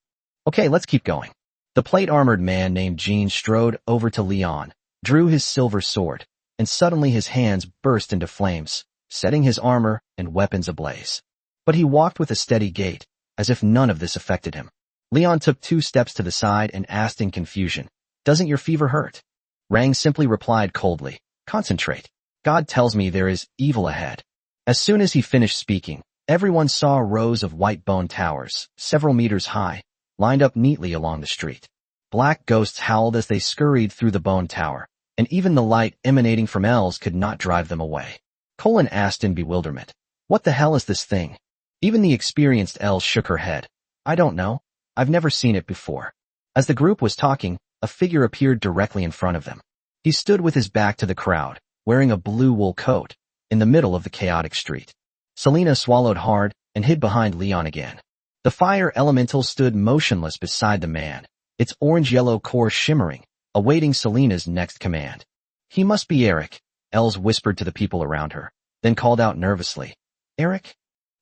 "Okay, let's keep going." The plate-armored man named Jean strode over to Leon, drew his silver sword, and suddenly his hands burst into flames, setting his armor and weapons ablaze. But he walked with a steady gait, as if none of this affected him. Leon took 2 steps to the side and asked in confusion, "Doesn't your fever hurt?" Rang simply replied coldly, "Concentrate. God tells me there is evil ahead." As soon as he finished speaking, everyone saw rows of white bone towers, several meters high, lined up neatly along the street. Black ghosts howled as they scurried through the bone tower, and even the light emanating from Els could not drive them away. Colin asked in bewilderment, "What the hell is this thing?" Even the experienced Els shook her head. "I don't know. I've never seen it before." As the group was talking, a figure appeared directly in front of them. He stood with his back to the crowd, wearing a blue wool coat, in the middle of the chaotic street. Selena swallowed hard and hid behind Leon again. The fire elemental stood motionless beside the man, its orange-yellow core shimmering, awaiting Selena's next command. "He must be Eric," Els whispered to the people around her, then called out nervously, "Eric?"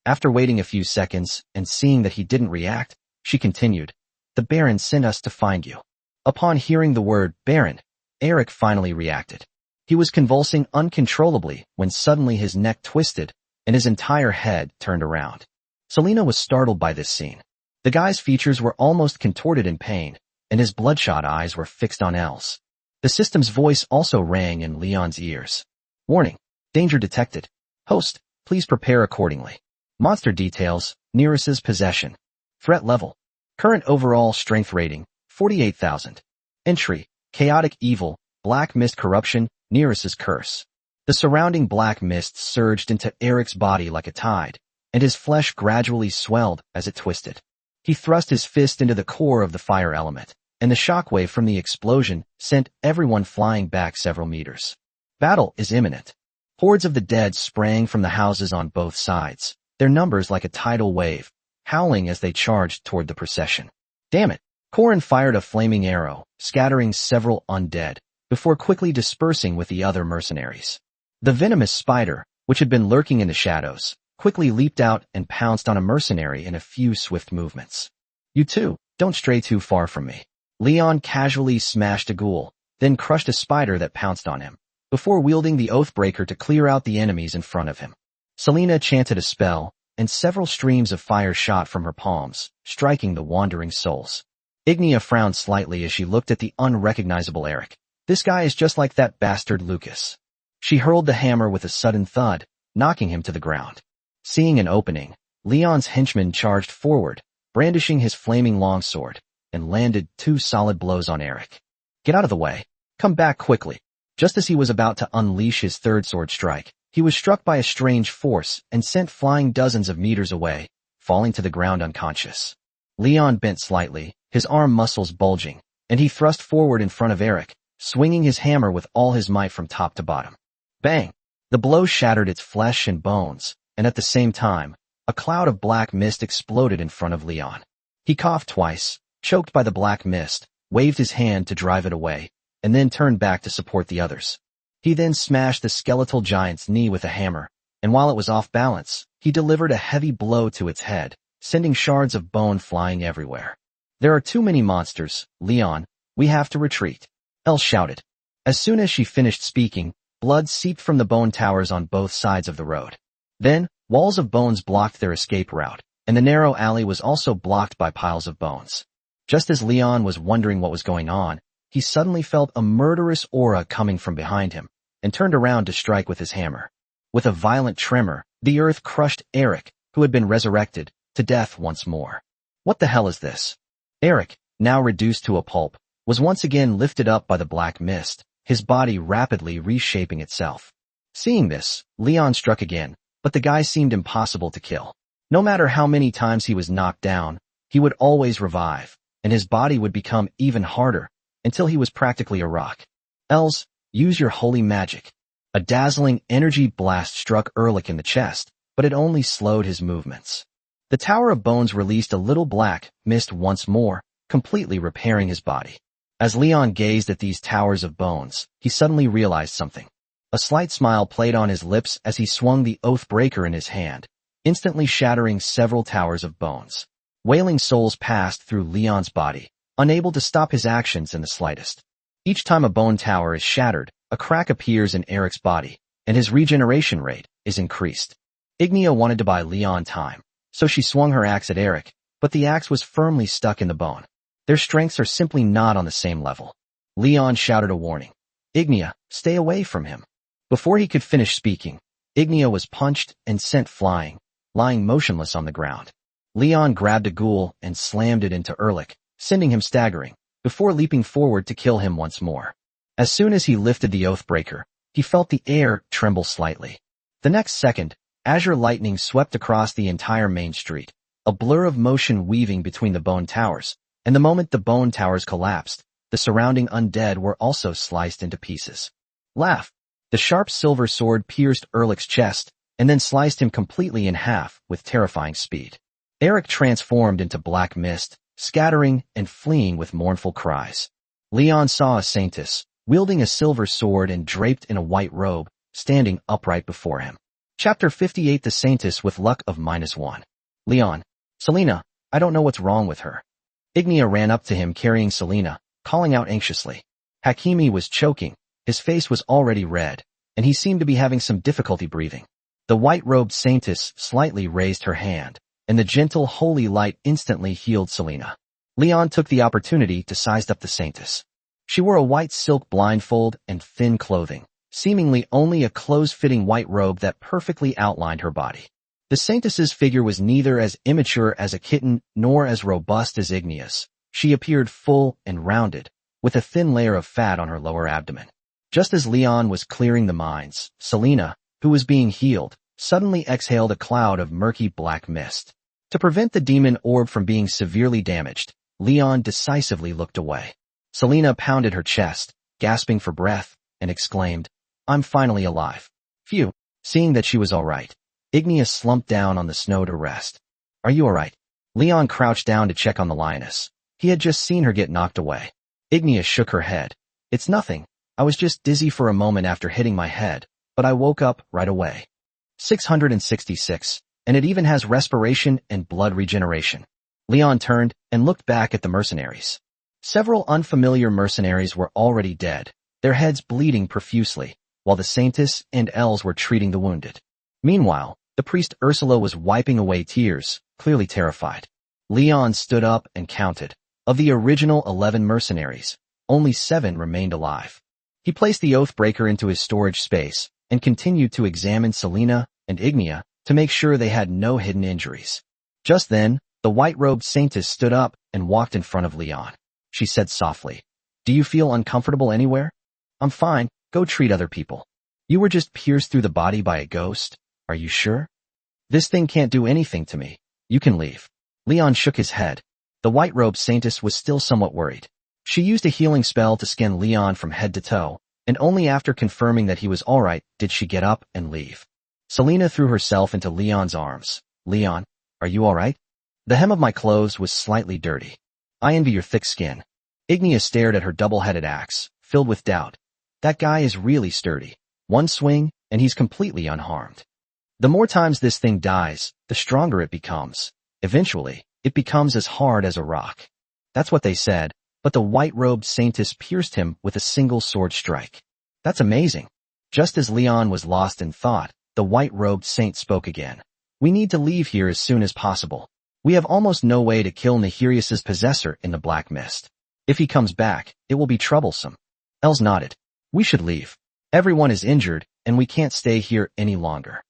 After waiting a few seconds and seeing that he didn't react, she continued, "The Baron sent us to find you." Upon hearing the word Baron, Eric finally reacted. He was convulsing uncontrollably when suddenly his neck twisted and his entire head turned around. Selena was startled by this scene. The guy's features were almost contorted in pain, and his bloodshot eyes were fixed on Els. The system's voice also rang in Leon's ears. "Warning. Danger detected. Host, please prepare accordingly. Monster details, Nereus's possession. Threat level. Current overall strength rating, 48,000. Entry, chaotic evil, black mist corruption, Nereus's curse." The surrounding black mist surged into Eric's body like a tide, and his flesh gradually swelled as it twisted. He thrust his fist into the core of the fire element, and the shockwave from the explosion sent everyone flying back several meters. Battle is imminent. Hordes of the dead sprang from the houses on both sides, their numbers like a tidal wave, howling as they charged toward the procession. "Damn it!" Corin fired a flaming arrow, scattering several undead, before quickly dispersing with the other mercenaries. The venomous spider, which had been lurking in the shadows, quickly leaped out and pounced on a mercenary in a few swift movements. "You two, don't stray too far from me." Leon casually smashed a ghoul, then crushed a spider that pounced on him, before wielding the Oathbreaker to clear out the enemies in front of him. Selena chanted a spell, and several streams of fire shot from her palms, striking the wandering souls. Ignia frowned slightly as she looked at the unrecognizable Eric. "This guy is just like that bastard Lucas." She hurled the hammer with a sudden thud, knocking him to the ground. Seeing an opening, Leon's henchman charged forward, brandishing his flaming longsword, and landed 2 solid blows on Eric. "Get out of the way. Come back quickly." Just as he was about to unleash his third sword strike, He was struck by a strange force and sent flying dozens of meters away, falling to the ground unconscious. Leon bent slightly, his arm muscles bulging, and he thrust forward in front of Eric, swinging his hammer with all his might from top to bottom. Bang! The blow shattered its flesh and bones, and at the same time, a cloud of black mist exploded in front of Leon. He coughed twice, choked by the black mist, waved his hand to drive it away, and then turned back to support the others. He then smashed the skeletal giant's knee with a hammer, and while it was off balance, he delivered a heavy blow to its head, sending shards of bone flying everywhere. There are too many monsters, Leon. We have to retreat. Elle shouted. As soon as she finished speaking, blood seeped from the bone towers on both sides of the road. Then, walls of bones blocked their escape route, and the narrow alley was also blocked by piles of bones. Just as Leon was wondering what was going on, he suddenly felt a murderous aura coming from behind him, and turned around to strike with his hammer. With a violent tremor, the earth crushed Eric, who had been resurrected, to death once more. What the hell is this? Eric, now reduced to a pulp, was once again lifted up by the black mist, his body rapidly reshaping itself. Seeing this, Leon struck again, but the guy seemed impossible to kill. No matter how many times he was knocked down, he would always revive, and his body would become even harder, until he was practically a rock. Els, use your holy magic. A dazzling energy blast struck Ehrlich in the chest, but it only slowed his movements. The Tower of Bones released a little black mist once more, completely repairing his body. As Leon gazed at these towers of bones, he suddenly realized something. A slight smile played on his lips as he swung the Oathbreaker in his hand, instantly shattering several towers of bones. Wailing souls passed through Leon's body, unable to stop his actions in the slightest. Each time a bone tower is shattered, a crack appears in Eric's body, and his regeneration rate is increased. Ignia wanted to buy Leon time, so she swung her axe at Eric, but the axe was firmly stuck in the bone. Their strengths are simply not on the same level. Leon shouted a warning. Ignia, stay away from him. Before he could finish speaking, Ignia was punched and sent flying, lying motionless on the ground. Leon grabbed a ghoul and slammed it into Ehrlich, sending him staggering, before leaping forward to kill him once more. As soon as he lifted the Oathbreaker, he felt the air tremble slightly. The next second, azure lightning swept across the entire main street, a blur of motion weaving between the bone towers, and the moment the bone towers collapsed, the surrounding undead were also sliced into pieces. Laugh! The sharp silver sword pierced Ehrlich's chest, and then sliced him completely in half with terrifying speed. Eric transformed into black mist, scattering and fleeing with mournful cries. Leon saw a saintess, wielding a silver sword and draped in a white robe, standing upright before him. Chapter 58 The Saintess with Luck of -1. Leon. Selena, I don't know what's wrong with her. Ignia ran up to him carrying Selena, calling out anxiously. Hakimi was choking, his face was already red, and he seemed to be having some difficulty breathing. The white-robed saintess slightly raised her hand, and the gentle holy light instantly healed Selena. Leon took the opportunity to size up the saintess. She wore a white silk blindfold and thin clothing, seemingly only a close-fitting white robe that perfectly outlined her body. The saintess's figure was neither as immature as a kitten nor as robust as Ignia's. She appeared full and rounded, with a thin layer of fat on her lower abdomen. Just as Leon was clearing the mines, Selena, who was being healed, suddenly exhaled a cloud of murky black mist. To prevent the demon orb from being severely damaged, Leon decisively looked away. Selena pounded her chest, gasping for breath, and exclaimed, I'm finally alive. Phew. Seeing that she was all right, Ignia slumped down on the snow to rest. Are you all right? Leon crouched down to check on the lioness. He had just seen her get knocked away. Ignia shook her head. It's nothing. I was just dizzy for a moment after hitting my head, but I woke up right away. 666. And it even has respiration and blood regeneration. Leon turned and looked back at the mercenaries. Several unfamiliar mercenaries were already dead, their heads bleeding profusely, while the saintess and Els were treating the wounded. Meanwhile, the priest Ursula was wiping away tears, clearly terrified. Leon stood up and counted. Of the original 11 mercenaries, only 7 remained alive. He placed the Oathbreaker into his storage space and continued to examine Selena and Ignia to make sure they had no hidden injuries. Just then, the white-robed saintess stood up and walked in front of Leon. She said softly, Do you feel uncomfortable anywhere? I'm fine, go treat other people. You were just pierced through the body by a ghost? Are you sure? This thing can't do anything to me. You can leave. Leon shook his head. The white-robed saintess was still somewhat worried. She used a healing spell to scan Leon from head to toe, and only after confirming that he was alright did she get up and leave. Selena threw herself into Leon's arms. Leon, are you alright? The hem of my clothes was slightly dirty. I envy your thick skin. Ignia stared at her double-headed axe, filled with doubt. That guy is really sturdy. One swing, and he's completely unharmed. The more times this thing dies, the stronger it becomes. Eventually, it becomes as hard as a rock. That's what they said, but the white-robed saintess pierced him with a single sword strike. That's amazing. Just as Leon was lost in thought, the white-robed saint spoke again. We need to leave here as soon as possible. We have almost no way to kill Neherius's possessor in the black mist. If he comes back, it will be troublesome. Els nodded. We should leave. Everyone is injured, and we can't stay here any longer.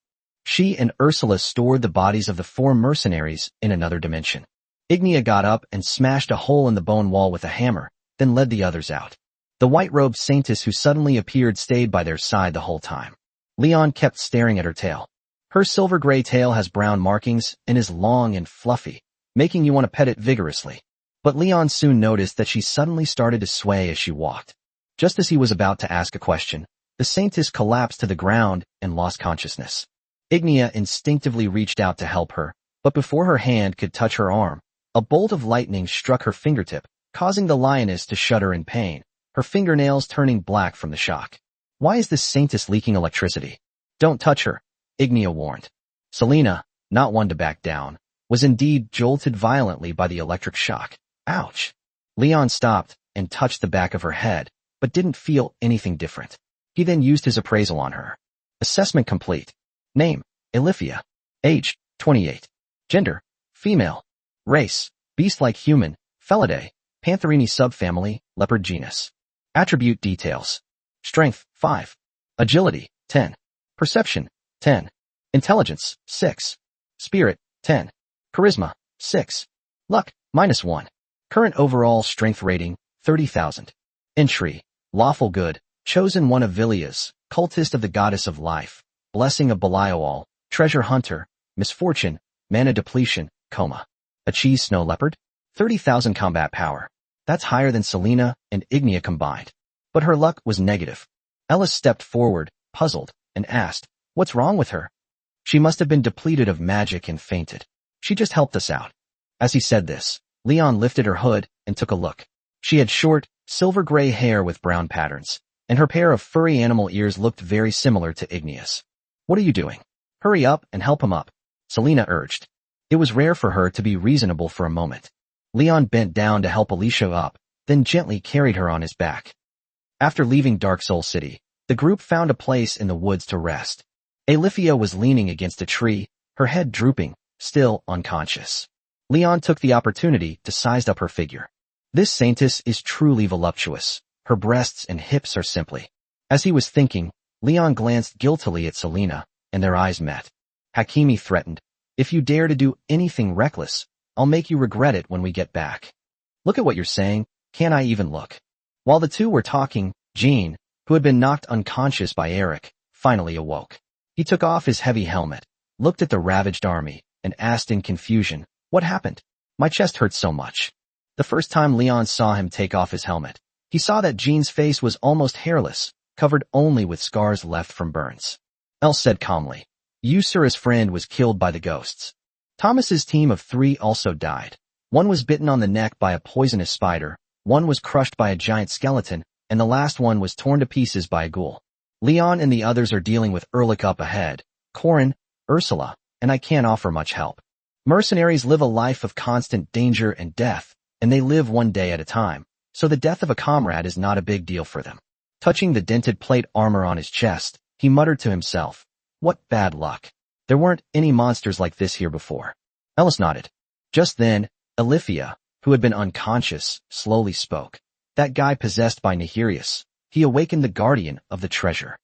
She and Ursula stored the bodies of the 4 mercenaries in another dimension. Ignia got up and smashed a hole in the bone wall with a hammer, then led the others out. The white-robed saintess who suddenly appeared stayed by their side the whole time. Leon kept staring at her tail. Her silver-gray tail has brown markings and is long and fluffy, making you want to pet it vigorously. But Leon soon noticed that she suddenly started to sway as she walked. Just as he was about to ask a question, the saintess collapsed to the ground and lost consciousness. Ignia instinctively reached out to help her, but before her hand could touch her arm, a bolt of lightning struck her fingertip, causing the lioness to shudder in pain, her fingernails turning black from the shock. Why is this saintess leaking electricity? Don't touch her, Ignia warned. Selena, not one to back down, was indeed jolted violently by the electric shock. Ouch! Leon stopped and touched the back of her head, but didn't feel anything different. He then used his appraisal on her. Assessment complete. Name, Elifia. Age, 28. Gender, female. Race, beast-like human, Felidae, Pantherini subfamily, leopard genus. Attribute details. Strength, 5. Agility, 10. Perception, 10. Intelligence, 6. Spirit, 10. Charisma, 6. Luck, -1. Current overall strength rating, 30,000. Entry, lawful good, chosen one of Vilia's, cultist of the goddess of life, blessing of Belial, treasure hunter, misfortune, mana depletion, coma. Achieve snow leopard, 30,000 combat power. That's higher than Selena and Ignia combined. But her luck was negative. Ellis stepped forward, puzzled, and asked, what's wrong with her? She must have been depleted of magic and fainted. She just helped us out. As he said this, Leon lifted her hood and took a look. She had short, silver-gray hair with brown patterns, and her pair of furry animal ears looked very similar to Ignia's. What are you doing? Hurry up and help him up, Selena urged. It was rare for her to be reasonable for a moment. Leon bent down to help Alicia up, then gently carried her on his back. After leaving Dark Soul City, the group found a place in the woods to rest. Alifia was leaning against a tree, her head drooping, still unconscious. Leon took the opportunity to size up her figure. This saintess is truly voluptuous. Her breasts and hips are simply. As he was thinking, Leon glanced guiltily at Selena, and their eyes met. Hakimi threatened, if you dare to do anything reckless, I'll make you regret it when we get back. Look at what you're saying, can't I even look? While the two were talking, Jean, who had been knocked unconscious by Eric, finally awoke. He took off his heavy helmet, looked at the ravaged army, and asked in confusion, what happened? My chest hurts so much. The first time Leon saw him take off his helmet, he saw that Jean's face was almost hairless, covered only with scars left from burns. Elle said calmly, Usura's friend was killed by the ghosts. Thomas's team of 3 also died. One was bitten on the neck by a poisonous spider, one was crushed by a giant skeleton, and the last one was torn to pieces by a ghoul. Leon and the others are dealing with Erlich up ahead, Corin, Ursula, and I can't offer much help. Mercenaries live a life of constant danger and death, and they live one day at a time, so the death of a comrade is not a big deal for them. Touching the dented plate armor on his chest, he muttered to himself, what bad luck. There weren't any monsters like this here before. Ellis nodded. Just then, Alifia, who had been unconscious, slowly spoke. That guy possessed by Neherius. He awakened the guardian of the treasure.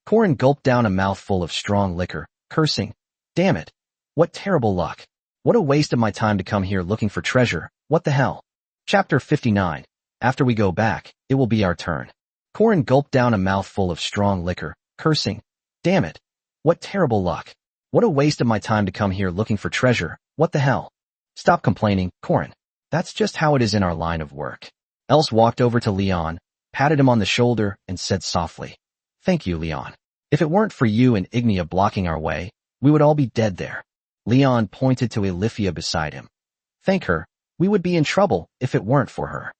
Corin gulped down a mouthful of strong liquor, cursing, damn it. What terrible luck. What a waste of my time to come here looking for treasure, what the hell. Chapter 59. After we go back, it will be our turn. Corin gulped down a mouthful of strong liquor, cursing. Damn it. What terrible luck. What a waste of my time to come here looking for treasure. What the hell? Stop complaining, Corin. That's just how it is in our line of work. Else walked over to Leon, patted him on the shoulder, and said softly, Thank you, Leon. If it weren't for you and Ignia blocking our way, we would all be dead there. Leon pointed to Alifia beside him. Thank her. We would be in trouble if it weren't for her.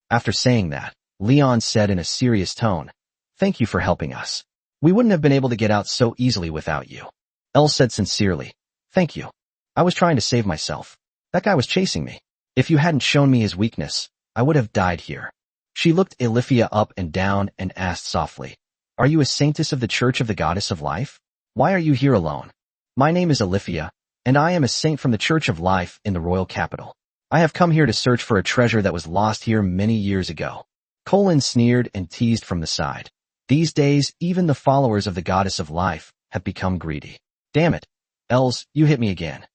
After saying that, Leon said in a serious tone, Thank you for helping us. We wouldn't have been able to get out so easily without you. Elle said sincerely, Thank you. I was trying to save myself. That guy was chasing me. If you hadn't shown me his weakness, I would have died here. She looked Alifia up and down and asked softly, Are you a saintess of the Church of the Goddess of Life? Why are you here alone? My name is Alifia, and I am a saint from the Church of Life in the royal capital. I have come here to search for a treasure that was lost here many years ago. Colin sneered and teased from the side. These days, even the followers of the Goddess of Life have become greedy. Damn it. Els, you hit me again.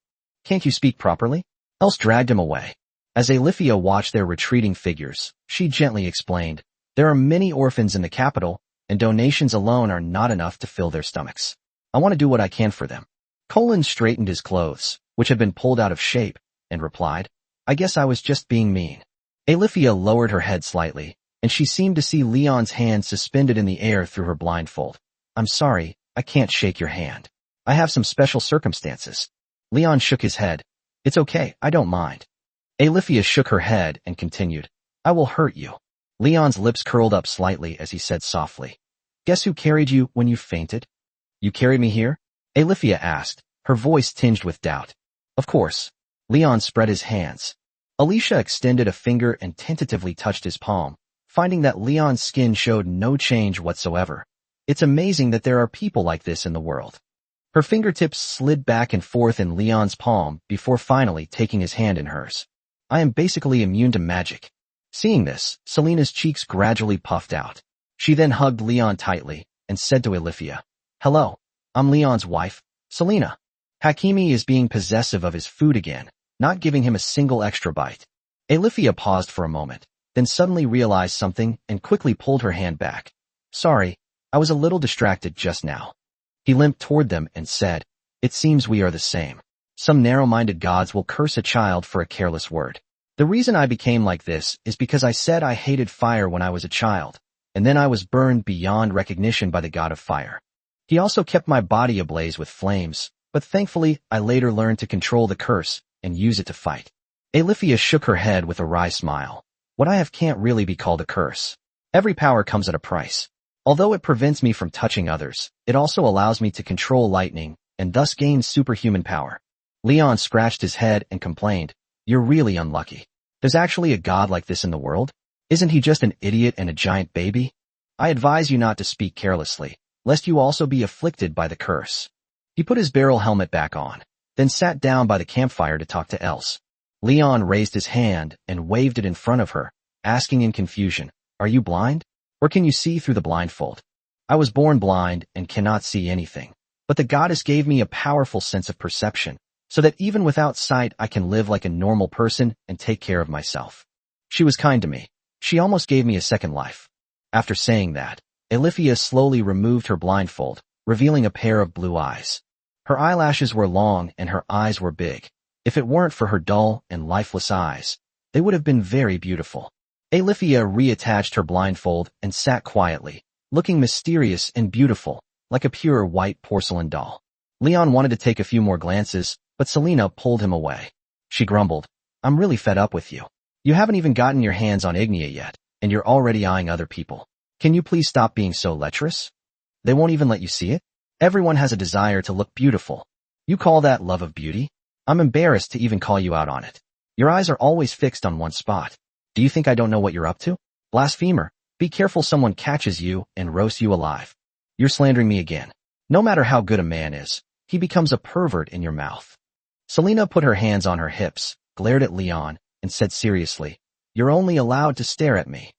Can't you speak properly? Els dragged him away. As Alifia watched their retreating figures, she gently explained, There are many orphans in the capital, and donations alone are not enough to fill their stomachs. I want to do what I can for them. Colin straightened his clothes, which had been pulled out of shape, and replied, I guess I was just being mean. Alifia lowered her head slightly, and she seemed to see Leon's hand suspended in the air through her blindfold. I'm sorry, I can't shake your hand. I have some special circumstances. Leon shook his head. It's okay, I don't mind. Alifia shook her head and continued, I will hurt you. Leon's lips curled up slightly as he said softly, Guess who carried you when you fainted? You carried me here? Alifia asked, her voice tinged with doubt. Of course. Leon spread his hands. Alicia extended a finger and tentatively touched his palm, finding that Leon's skin showed no change whatsoever. It's amazing that there are people like this in the world. Her fingertips slid back and forth in Leon's palm before finally taking his hand in hers. I am basically immune to magic. Seeing this, Selena's cheeks gradually puffed out. She then hugged Leon tightly and said to Alifia, Hello, I'm Leon's wife, Selena. Hakimi is being possessive of his food again, not giving him a single extra bite. Alifia paused for a moment, then suddenly realized something and quickly pulled her hand back. Sorry, I was a little distracted just now. He limped toward them and said, It seems we are the same. Some narrow-minded gods will curse a child for a careless word. The reason I became like this is because I said I hated fire when I was a child, and then I was burned beyond recognition by the god of fire. He also kept my body ablaze with flames, but thankfully I later learned to control the curse and use it to fight. Alifia shook her head with a wry smile. What I have can't really be called a curse. Every power comes at a price. Although it prevents me from touching others, it also allows me to control lightning and thus gain superhuman power. Leon scratched his head and complained, You're really unlucky. There's actually a god like this in the world? Isn't he just an idiot and a giant baby? I advise you not to speak carelessly, lest you also be afflicted by the curse. He put his barrel helmet back on, then sat down by the campfire to talk to Els. Leon raised his hand and waved it in front of her, asking in confusion, Are you blind? Or can you see through the blindfold? I was born blind and cannot see anything, but the goddess gave me a powerful sense of perception, so that even without sight I can live like a normal person and take care of myself. She was kind to me. She almost gave me a second life. After saying that, Alifia slowly removed her blindfold, revealing a pair of blue eyes. Her eyelashes were long and her eyes were big. If it weren't for her dull and lifeless eyes, they would have been very beautiful. Alifia reattached her blindfold and sat quietly, looking mysterious and beautiful, like a pure white porcelain doll. Leon wanted to take a few more glances, but Selena pulled him away. She grumbled, I'm really fed up with you. You haven't even gotten your hands on Ignia yet, and you're already eyeing other people. Can you please stop being so lecherous? They won't even let you see it? Everyone has a desire to look beautiful. You call that love of beauty? I'm embarrassed to even call you out on it. Your eyes are always fixed on one spot. Do you think I don't know what you're up to? Blasphemer, be careful someone catches you and roasts you alive. You're slandering me again. No matter how good a man is, he becomes a pervert in your mouth. Selena put her hands on her hips, glared at Leon, and said seriously, You're only allowed to stare at me.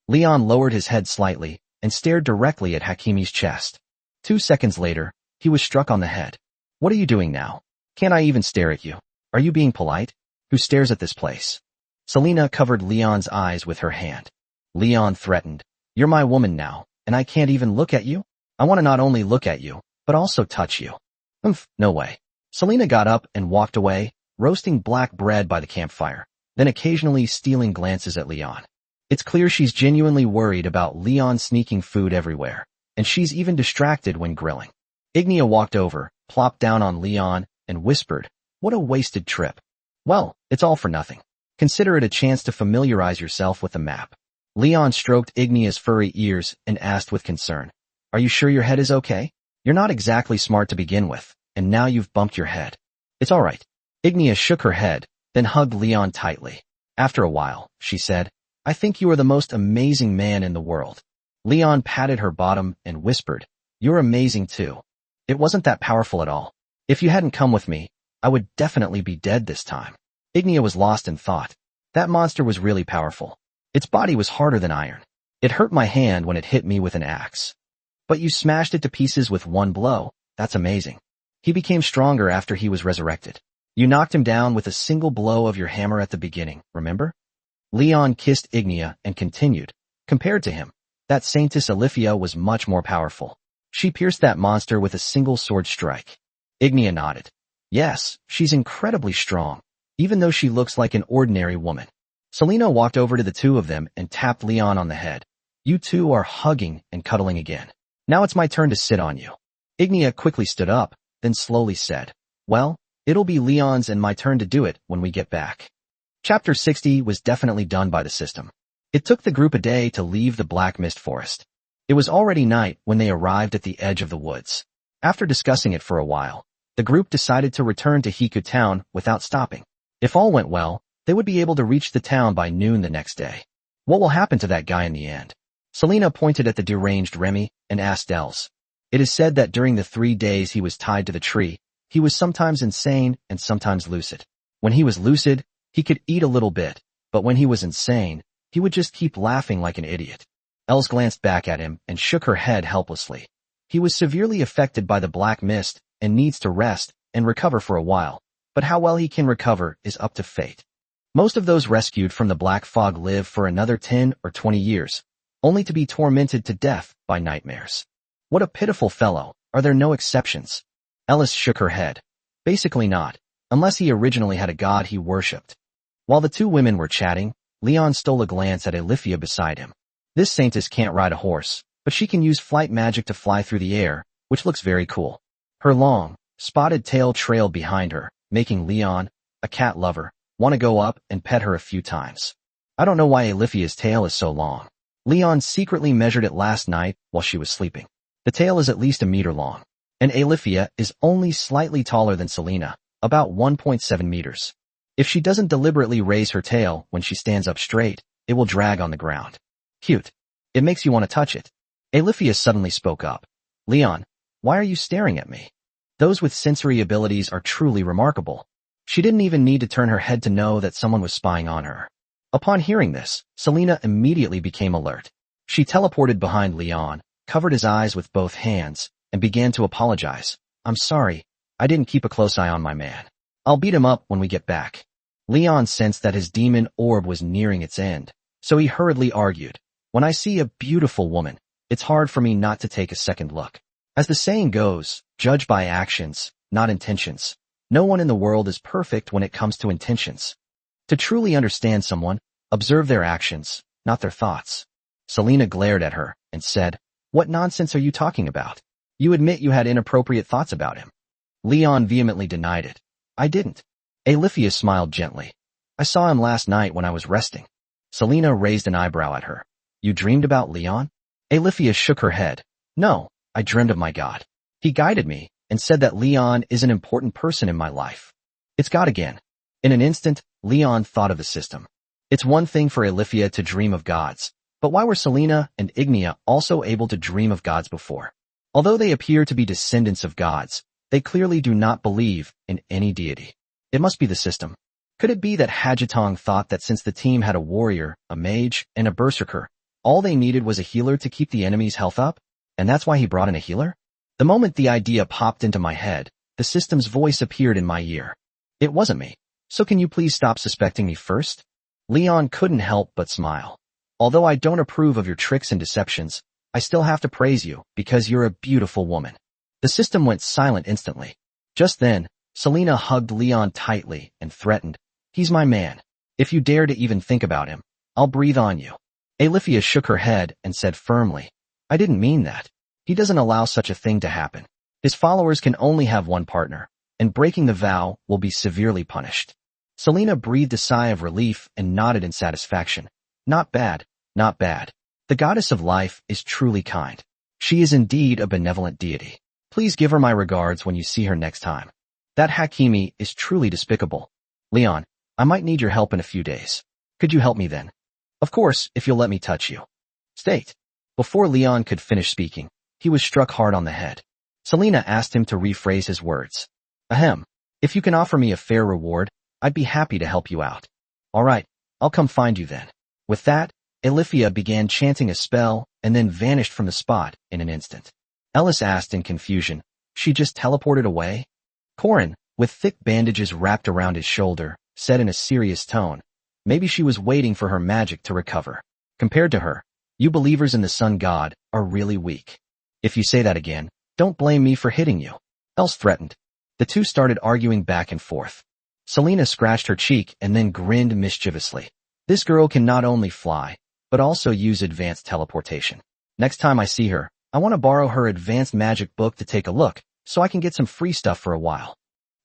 Leon lowered his head slightly and stared directly at Hakimi's chest. 2 seconds later, he was struck on the head. What are you doing now? Can't I even stare at you? Are you being polite? Who stares at this place? Selena covered Leon's eyes with her hand. Leon threatened, You're my woman now, and I can't even look at you? I want to not only look at you, but also touch you. No way. Selena got up and walked away, roasting black bread by the campfire, then occasionally stealing glances at Leon. It's clear she's genuinely worried about Leon sneaking food everywhere, and she's even distracted when grilling. Ignia walked over, plopped down on Leon, and whispered, "What a wasted trip." "Well, it's all for nothing. Consider it a chance to familiarize yourself with the map." Leon stroked Ignia's furry ears and asked with concern, "Are you sure your head is okay? You're not exactly smart to begin with, and now you've bumped your head." "It's all right." Ignia shook her head, then hugged Leon tightly. After a while, she said, "I think you are the most amazing man in the world." Leon patted her bottom and whispered, "You're amazing too." "It wasn't that powerful at all. If you hadn't come with me, I would definitely be dead this time." Ignia was lost in thought. That monster was really powerful. Its body was harder than iron. It hurt my hand when it hit me with an axe. But you smashed it to pieces with one blow. That's amazing. He became stronger after he was resurrected. You knocked him down with a single blow of your hammer at the beginning, remember? Leon kissed Ignia and continued, "Compared to him, that Saintess Alifia was much more powerful. She pierced that monster with a single sword strike." Ignia nodded. "Yes, she's incredibly strong, even though she looks like an ordinary woman." Selena walked over to the two of them and tapped Leon on the head. "You two are hugging and cuddling again. Now it's my turn to sit on you." Ignia quickly stood up, then slowly said, "Well, it'll be Leon's and my turn to do it when we get back." Chapter 60 was definitely done by the system. It took the group a day to leave the Black Mist Forest. It was already night when they arrived at the edge of the woods. After discussing it for a while, the group decided to return to Hiku Town without stopping. If all went well, they would be able to reach the town by noon the next day. What will happen to that guy in the end? Selena pointed at the deranged Remy and asked Els. It is said that during the 3 days he was tied to the tree, he was sometimes insane and sometimes lucid. When he was lucid, he could eat a little bit, but when he was insane, he would just keep laughing like an idiot. Els glanced back at him and shook her head helplessly. He was severely affected by the black mist and needs to rest and recover for a while, but how well he can recover is up to fate. Most of those rescued from the black fog live for another 10 or 20 years, only to be tormented to death by nightmares. What a pitiful fellow, are there no exceptions? Ellis shook her head. Basically not, unless he originally had a god he worshipped. While the two women were chatting, Leon stole a glance at Alifia beside him. This saintess can't ride a horse, but she can use flight magic to fly through the air, which looks very cool. Her long, spotted tail trailed behind her, making Leon, a cat lover, want to go up and pet her a few times. I don't know why Alifia's tail is so long. Leon secretly measured it last night while she was sleeping. The tail is at least 1 meter long, and Alifia is only slightly taller than Selena, about 1.7 meters. If she doesn't deliberately raise her tail when she stands up straight, it will drag on the ground. Cute. It makes you want to touch it. Alifia suddenly spoke up. Leon, why are you staring at me? Those with sensory abilities are truly remarkable. She didn't even need to turn her head to know that someone was spying on her. Upon hearing this, Selena immediately became alert. She teleported behind Leon, covered his eyes with both hands, and began to apologize. I'm sorry, I didn't keep a close eye on my man. I'll beat him up when we get back. Leon sensed that his demon orb was nearing its end, so he hurriedly argued. When I see a beautiful woman, it's hard for me not to take a second look. As the saying goes, judge by actions, not intentions. No one in the world is perfect when it comes to intentions. To truly understand someone, observe their actions, not their thoughts. Selena glared at her and said, What nonsense are you talking about? You admit you had inappropriate thoughts about him. Leon vehemently denied it. I didn't. Alifia smiled gently. I saw him last night when I was resting. Selena raised an eyebrow at her. You dreamed about Leon? Alifia shook her head. No, I dreamed of my god. He guided me and said that Leon is an important person in my life. It's God again. In an instant, Leon thought of the system. It's one thing for Alifia to dream of gods, but why were Selena and Ignia also able to dream of gods before? Although they appear to be descendants of gods, they clearly do not believe in any deity. It must be the system. Could it be that Hajitong thought that since the team had a warrior, a mage, and a berserker, all they needed was a healer to keep the enemy's health up? And that's why he brought in a healer? The moment the idea popped into my head, the system's voice appeared in my ear. It wasn't me. So can you please stop suspecting me first? Leon couldn't help but smile. Although I don't approve of your tricks and deceptions, I still have to praise you, because you're a beautiful woman. The system went silent instantly. Just then, Selena hugged Leon tightly and threatened, "He's my man. If you dare to even think about him, I'll breathe on you." Alifia shook her head and said firmly, "I didn't mean that. He doesn't allow such a thing to happen. His followers can only have one partner, and breaking the vow will be severely punished." Selena breathed a sigh of relief and nodded in satisfaction. "Not bad, not bad. The goddess of life is truly kind. She is indeed a benevolent deity. Please give her my regards when you see her next time. That Hakimi is truly despicable. Leon, I might need your help in a few days. Could you help me then? Of course, if you'll let me touch you." "State." Before Leon could finish speaking, he was struck hard on the head. Selena asked him to rephrase his words. "Ahem. If you can offer me a fair reward, I'd be happy to help you out." "All right, I'll come find you then." With that, Alifia began chanting a spell and then vanished from the spot in an instant. Ellis asked in confusion, "She just teleported away?" Corin, with thick bandages wrapped around his shoulder, said in a serious tone, "Maybe she was waiting for her magic to recover. Compared to her, you believers in the sun god are really weak. If you say that again, don't blame me for hitting you." Els threatened. The two started arguing back and forth. Selena scratched her cheek and then grinned mischievously. This girl can not only fly, but also use advanced teleportation. Next time I see her, I want to borrow her advanced magic book to take a look, so I can get some free stuff for a while.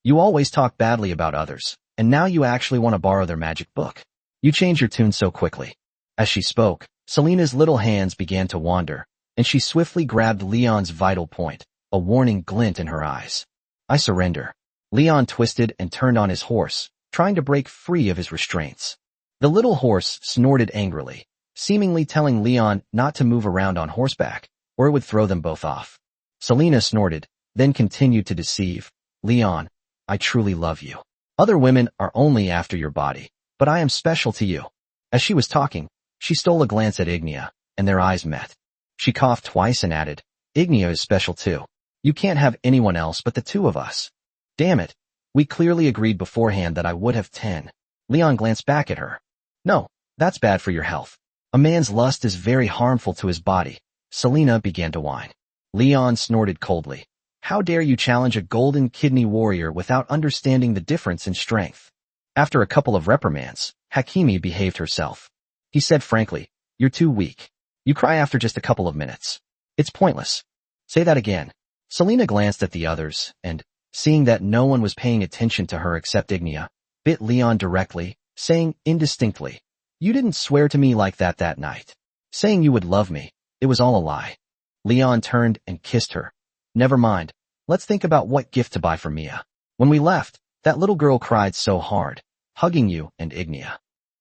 You always talk badly about others, and now you actually want to borrow their magic book. You change your tune so quickly. As she spoke, Selena's little hands began to wander, and she swiftly grabbed Leon's vital point, a warning glint in her eyes. "I surrender." Leon twisted and turned on his horse, trying to break free of his restraints. The little horse snorted angrily, seemingly telling Leon not to move around on horseback, or it would throw them both off. Selena snorted, then continued to deceive. "Leon, I truly love you. Other women are only after your body, but I am special to you." As she was talking, she stole a glance at Ignia, and their eyes met. She coughed twice and added, "Ignia is special too. You can't have anyone else but the two of us." "Damn it. We clearly agreed beforehand that I would have 10. Leon glanced back at her. "No, that's bad for your health. A man's lust is very harmful to his body." Selena began to whine. Leon snorted coldly. "How dare you challenge a golden kidney warrior without understanding the difference in strength?" After a couple of reprimands, Hakimi behaved herself. He said frankly, "You're too weak. You cry after just a couple of minutes. It's pointless. Say that again." Selena glanced at the others, and, seeing that no one was paying attention to her except Ignia, bit Leon directly, saying indistinctly, "You didn't swear to me like that night. Saying you would love me, it was all a lie." Leon turned and kissed her. "Never mind. Let's think about what gift to buy for Mia. When we left, that little girl cried so hard, hugging you and Ignia."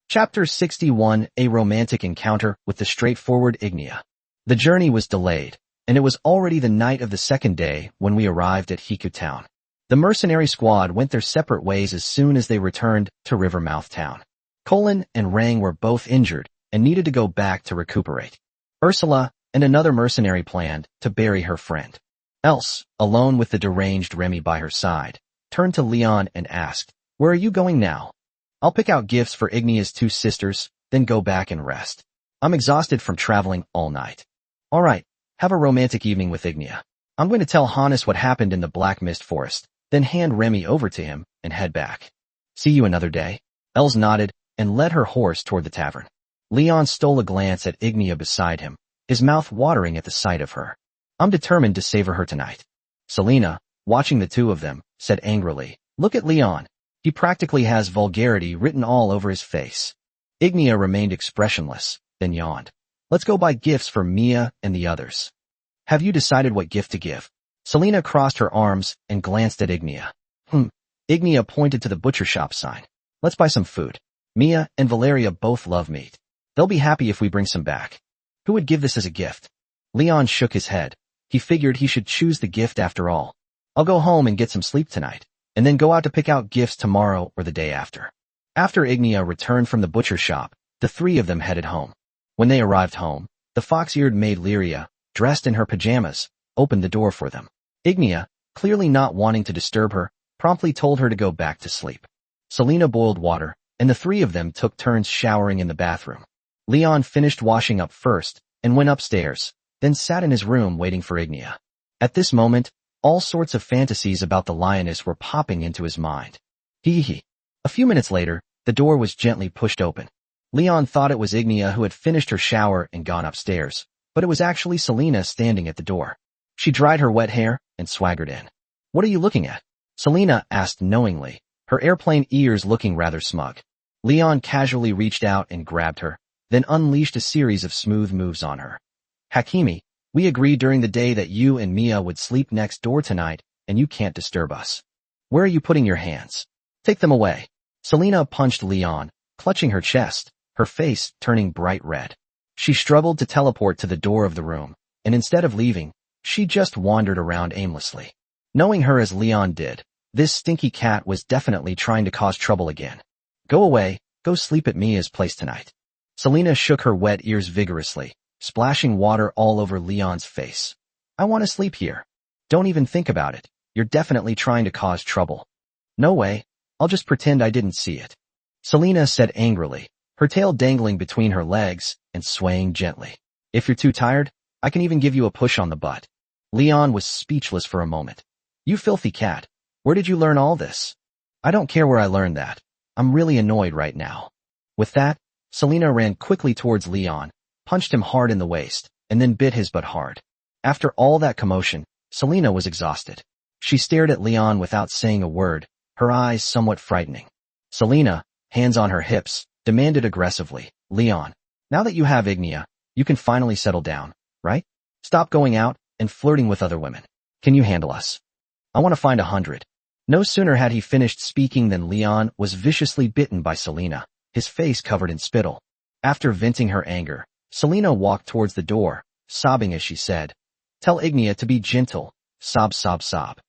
Chapter 61, A Romantic Encounter with the Straightforward Ignia. The journey was delayed, and it was already the night of the second day when we arrived at Hiku Town. The mercenary squad went their separate ways as soon as they returned to Rivermouth Town. Colin and Rang were both injured and needed to go back to recuperate. Ursula and another mercenary planned to bury her friend. Else, alone with the deranged Remy by her side, turned to Leon and asked, "Where are you going now?" "I'll pick out gifts for Ignia's two sisters, then go back and rest. I'm exhausted from traveling all night." "All right, have a romantic evening with Ignia. I'm going to tell Hannes what happened in the Black Mist Forest, then hand Remy over to him and head back. See you another day." Els nodded and led her horse toward the tavern. Leon stole a glance at Ignia beside him, his mouth watering at the sight of her. "I'm determined to savor her tonight." Selena, watching the two of them, said angrily, "Look at Leon. He practically has vulgarity written all over his face." Ignia remained expressionless, then yawned. "Let's go buy gifts for Mia and the others." "Have you decided what gift to give?" Selena crossed her arms and glanced at Ignia. Ignia pointed to the butcher shop sign. "Let's buy some food. Mia and Valeria both love meat. They'll be happy if we bring some back." "Who would give this as a gift?" Leon shook his head. He figured he should choose the gift after all. "I'll go home and get some sleep tonight, and then go out to pick out gifts tomorrow or the day after." After Ignia returned from the butcher shop, the three of them headed home. When they arrived home, the fox-eared maid Lyria, dressed in her pajamas, opened the door for them. Ignia, clearly not wanting to disturb her, promptly told her to go back to sleep. Selena boiled water, and the three of them took turns showering in the bathroom. Leon finished washing up first and went upstairs, then sat in his room waiting for Ignia. At this moment, all sorts of fantasies about the lioness were popping into his mind. Hee. A few minutes later, the door was gently pushed open. Leon thought it was Ignia who had finished her shower and gone upstairs, but it was actually Selena standing at the door. She dried her wet hair and swaggered in. "What are you looking at?" Selena asked knowingly, her airplane ears looking rather smug. Leon casually reached out and grabbed her, then unleashed a series of smooth moves on her. "Hakimi, we agreed during the day that you and Mia would sleep next door tonight, and you can't disturb us. Where are you putting your hands? Take them away." Selena punched Leon, clutching her chest, her face turning bright red. She struggled to teleport to the door of the room, and instead of leaving, she just wandered around aimlessly. Knowing her as Leon did, this stinky cat was definitely trying to cause trouble again. "Go away, go sleep at Mia's place tonight." Selena shook her wet ears vigorously, splashing water all over Leon's face. "I want to sleep here. Don't even think about it. You're definitely trying to cause trouble." "No way, I'll just pretend I didn't see it," Selena said angrily, her tail dangling between her legs and swaying gently. "If you're too tired, I can even give you a push on the butt." Leon was speechless for a moment. "You filthy cat, where did you learn all this?" "I don't care where I learned that. I'm really annoyed right now." With that, Selena ran quickly towards Leon, punched him hard in the waist, and then bit his butt hard. After all that commotion, Selena was exhausted. She stared at Leon without saying a word, her eyes somewhat frightening. Selena, hands on her hips, demanded aggressively, "Leon, now that you have Ignia, you can finally settle down, right? Stop going out and flirting with other women. Can you handle us? I want to find 100. No sooner had he finished speaking than Leon was viciously bitten by Selena, his face covered in spittle. After venting her anger, Selena walked towards the door, sobbing as she said, "Tell Ignia to be gentle, sob sob sob."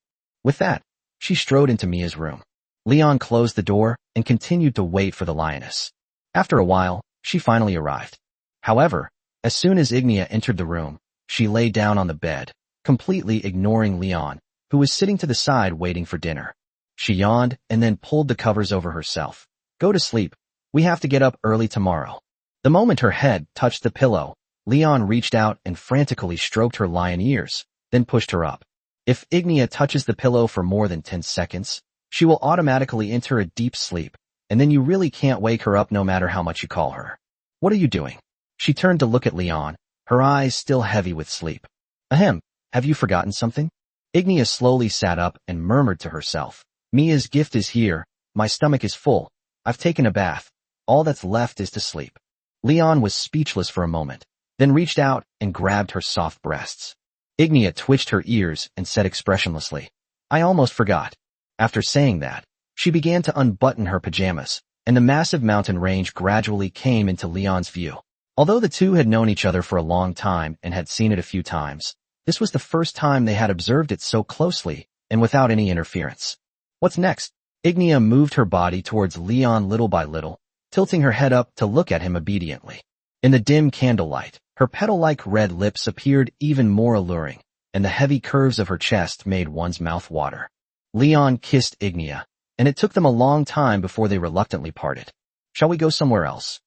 With that, she strode into Mia's room. Leon closed the door and continued to wait for the lioness. After a while, she finally arrived. However, as soon as Ignia entered the room, she lay down on the bed, completely ignoring Leon, who was sitting to the side waiting for dinner. She yawned and then pulled the covers over herself. "Go to sleep. We have to get up early tomorrow." The moment her head touched the pillow, Leon reached out and frantically stroked her lion ears, then pushed her up. If Ignia touches the pillow for more than 10 seconds, she will automatically enter a deep sleep, and then you really can't wake her up no matter how much you call her. "What are you doing?" She turned to look at Leon, her eyes still heavy with sleep. "Ahem, have you forgotten something?" Ignia slowly sat up and murmured to herself, "Mia's gift is here, my stomach is full, I've taken a bath, all that's left is to sleep." Leon was speechless for a moment, then reached out and grabbed her soft breasts. Ignia twitched her ears and said expressionlessly, "I almost forgot." After saying that, she began to unbutton her pajamas, and the massive mountain range gradually came into Leon's view. Although the two had known each other for a long time and had seen it a few times, this was the first time they had observed it so closely and without any interference. "What's next?" Ignia moved her body towards Leon little by little, tilting her head up to look at him obediently. In the dim candlelight, her petal-like red lips appeared even more alluring, and the heavy curves of her chest made one's mouth water. Leon kissed Ignia, and it took them a long time before they reluctantly parted. "Shall we go somewhere else?"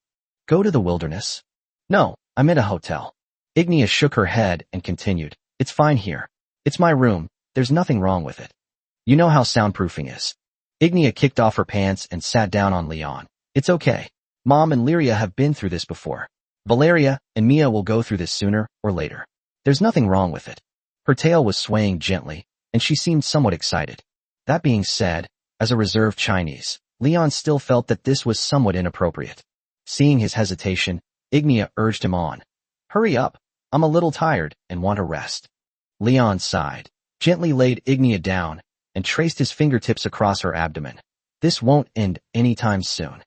"Go to the wilderness?" "No, I'm in a hotel." Ignia shook her head and continued, "It's fine here. It's my room, there's nothing wrong with it. You know how soundproofing is." Ignia kicked off her pants and sat down on Leon. "It's okay. Mom and Lyria have been through this before. Valeria and Mia will go through this sooner or later. There's nothing wrong with it." Her tail was swaying gently, and she seemed somewhat excited. That being said, as a reserved Chinese, Leon still felt that this was somewhat inappropriate. Seeing his hesitation, Ignia urged him on. "Hurry up, I'm a little tired and want a rest." Leon sighed, gently laid Ignia down, and traced his fingertips across her abdomen. "This won't end anytime soon."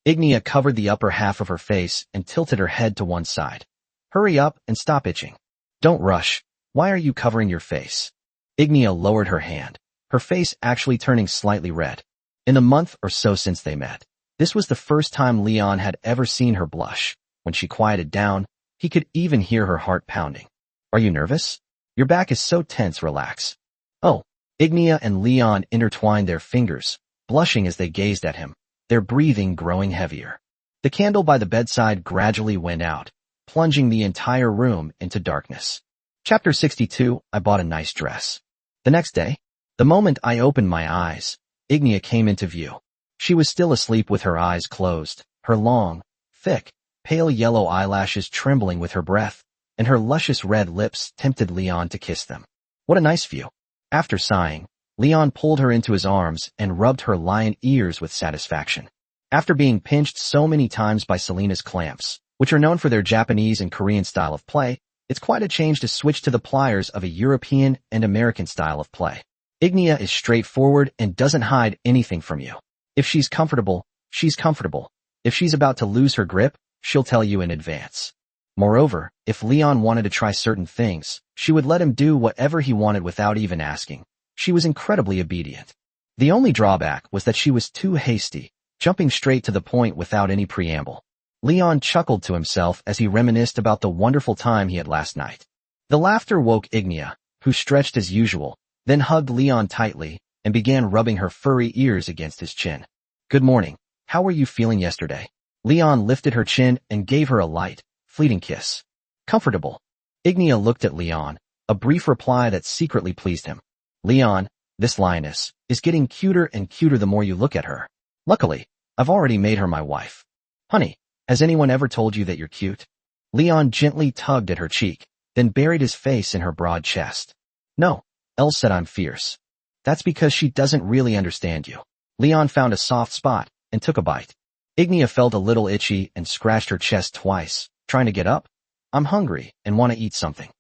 Ignia covered the upper half of her face and tilted her head to one side. "Hurry up and stop itching." "Don't rush. Why are you covering your face?" Ignia lowered her hand, her face actually turning slightly red. In the month or so since they met, this was the first time Leon had ever seen her blush. When she quieted down, he could even hear her heart pounding. "Are you nervous? Your back is so tense, relax." "Oh." Ignia and Leon intertwined their fingers, blushing as they gazed at him, their breathing growing heavier. The candle by the bedside gradually went out, plunging the entire room into darkness. Chapter 62, I bought a nice dress. The next day, the moment I opened my eyes, Ignia came into view. She was still asleep with her eyes closed, her long, thick, pale yellow eyelashes trembling with her breath, and her luscious red lips tempted Leon to kiss them. What a nice view. After sighing, Leon pulled her into his arms and rubbed her lion ears with satisfaction. After being pinched so many times by Selena's clamps, which are known for their Japanese and Korean style of play, it's quite a change to switch to the pliers of a European and American style of play. Ignia is straightforward and doesn't hide anything from you. If she's comfortable, she's comfortable. If she's about to lose her grip, she'll tell you in advance. Moreover, if Leon wanted to try certain things, she would let him do whatever he wanted without even asking. She was incredibly obedient. The only drawback was that she was too hasty, jumping straight to the point without any preamble. Leon chuckled to himself as he reminisced about the wonderful time he had last night. The laughter woke Ignia, who stretched as usual, then hugged Leon tightly and began rubbing her furry ears against his chin. Good morning. How were you feeling yesterday? Leon lifted her chin and gave her a light, fleeting kiss. Comfortable. Ignia looked at Leon, a brief reply that secretly pleased him. Leon, this lioness, is getting cuter and cuter the more you look at her. Luckily, I've already made her my wife. Honey, has anyone ever told you that you're cute? Leon gently tugged at her cheek, then buried his face in her broad chest. No, Elle said I'm fierce. That's because she doesn't really understand you. Leon found a soft spot and took a bite. Ignia felt a little itchy and scratched her chest twice, trying to get up. I'm hungry and want to eat something.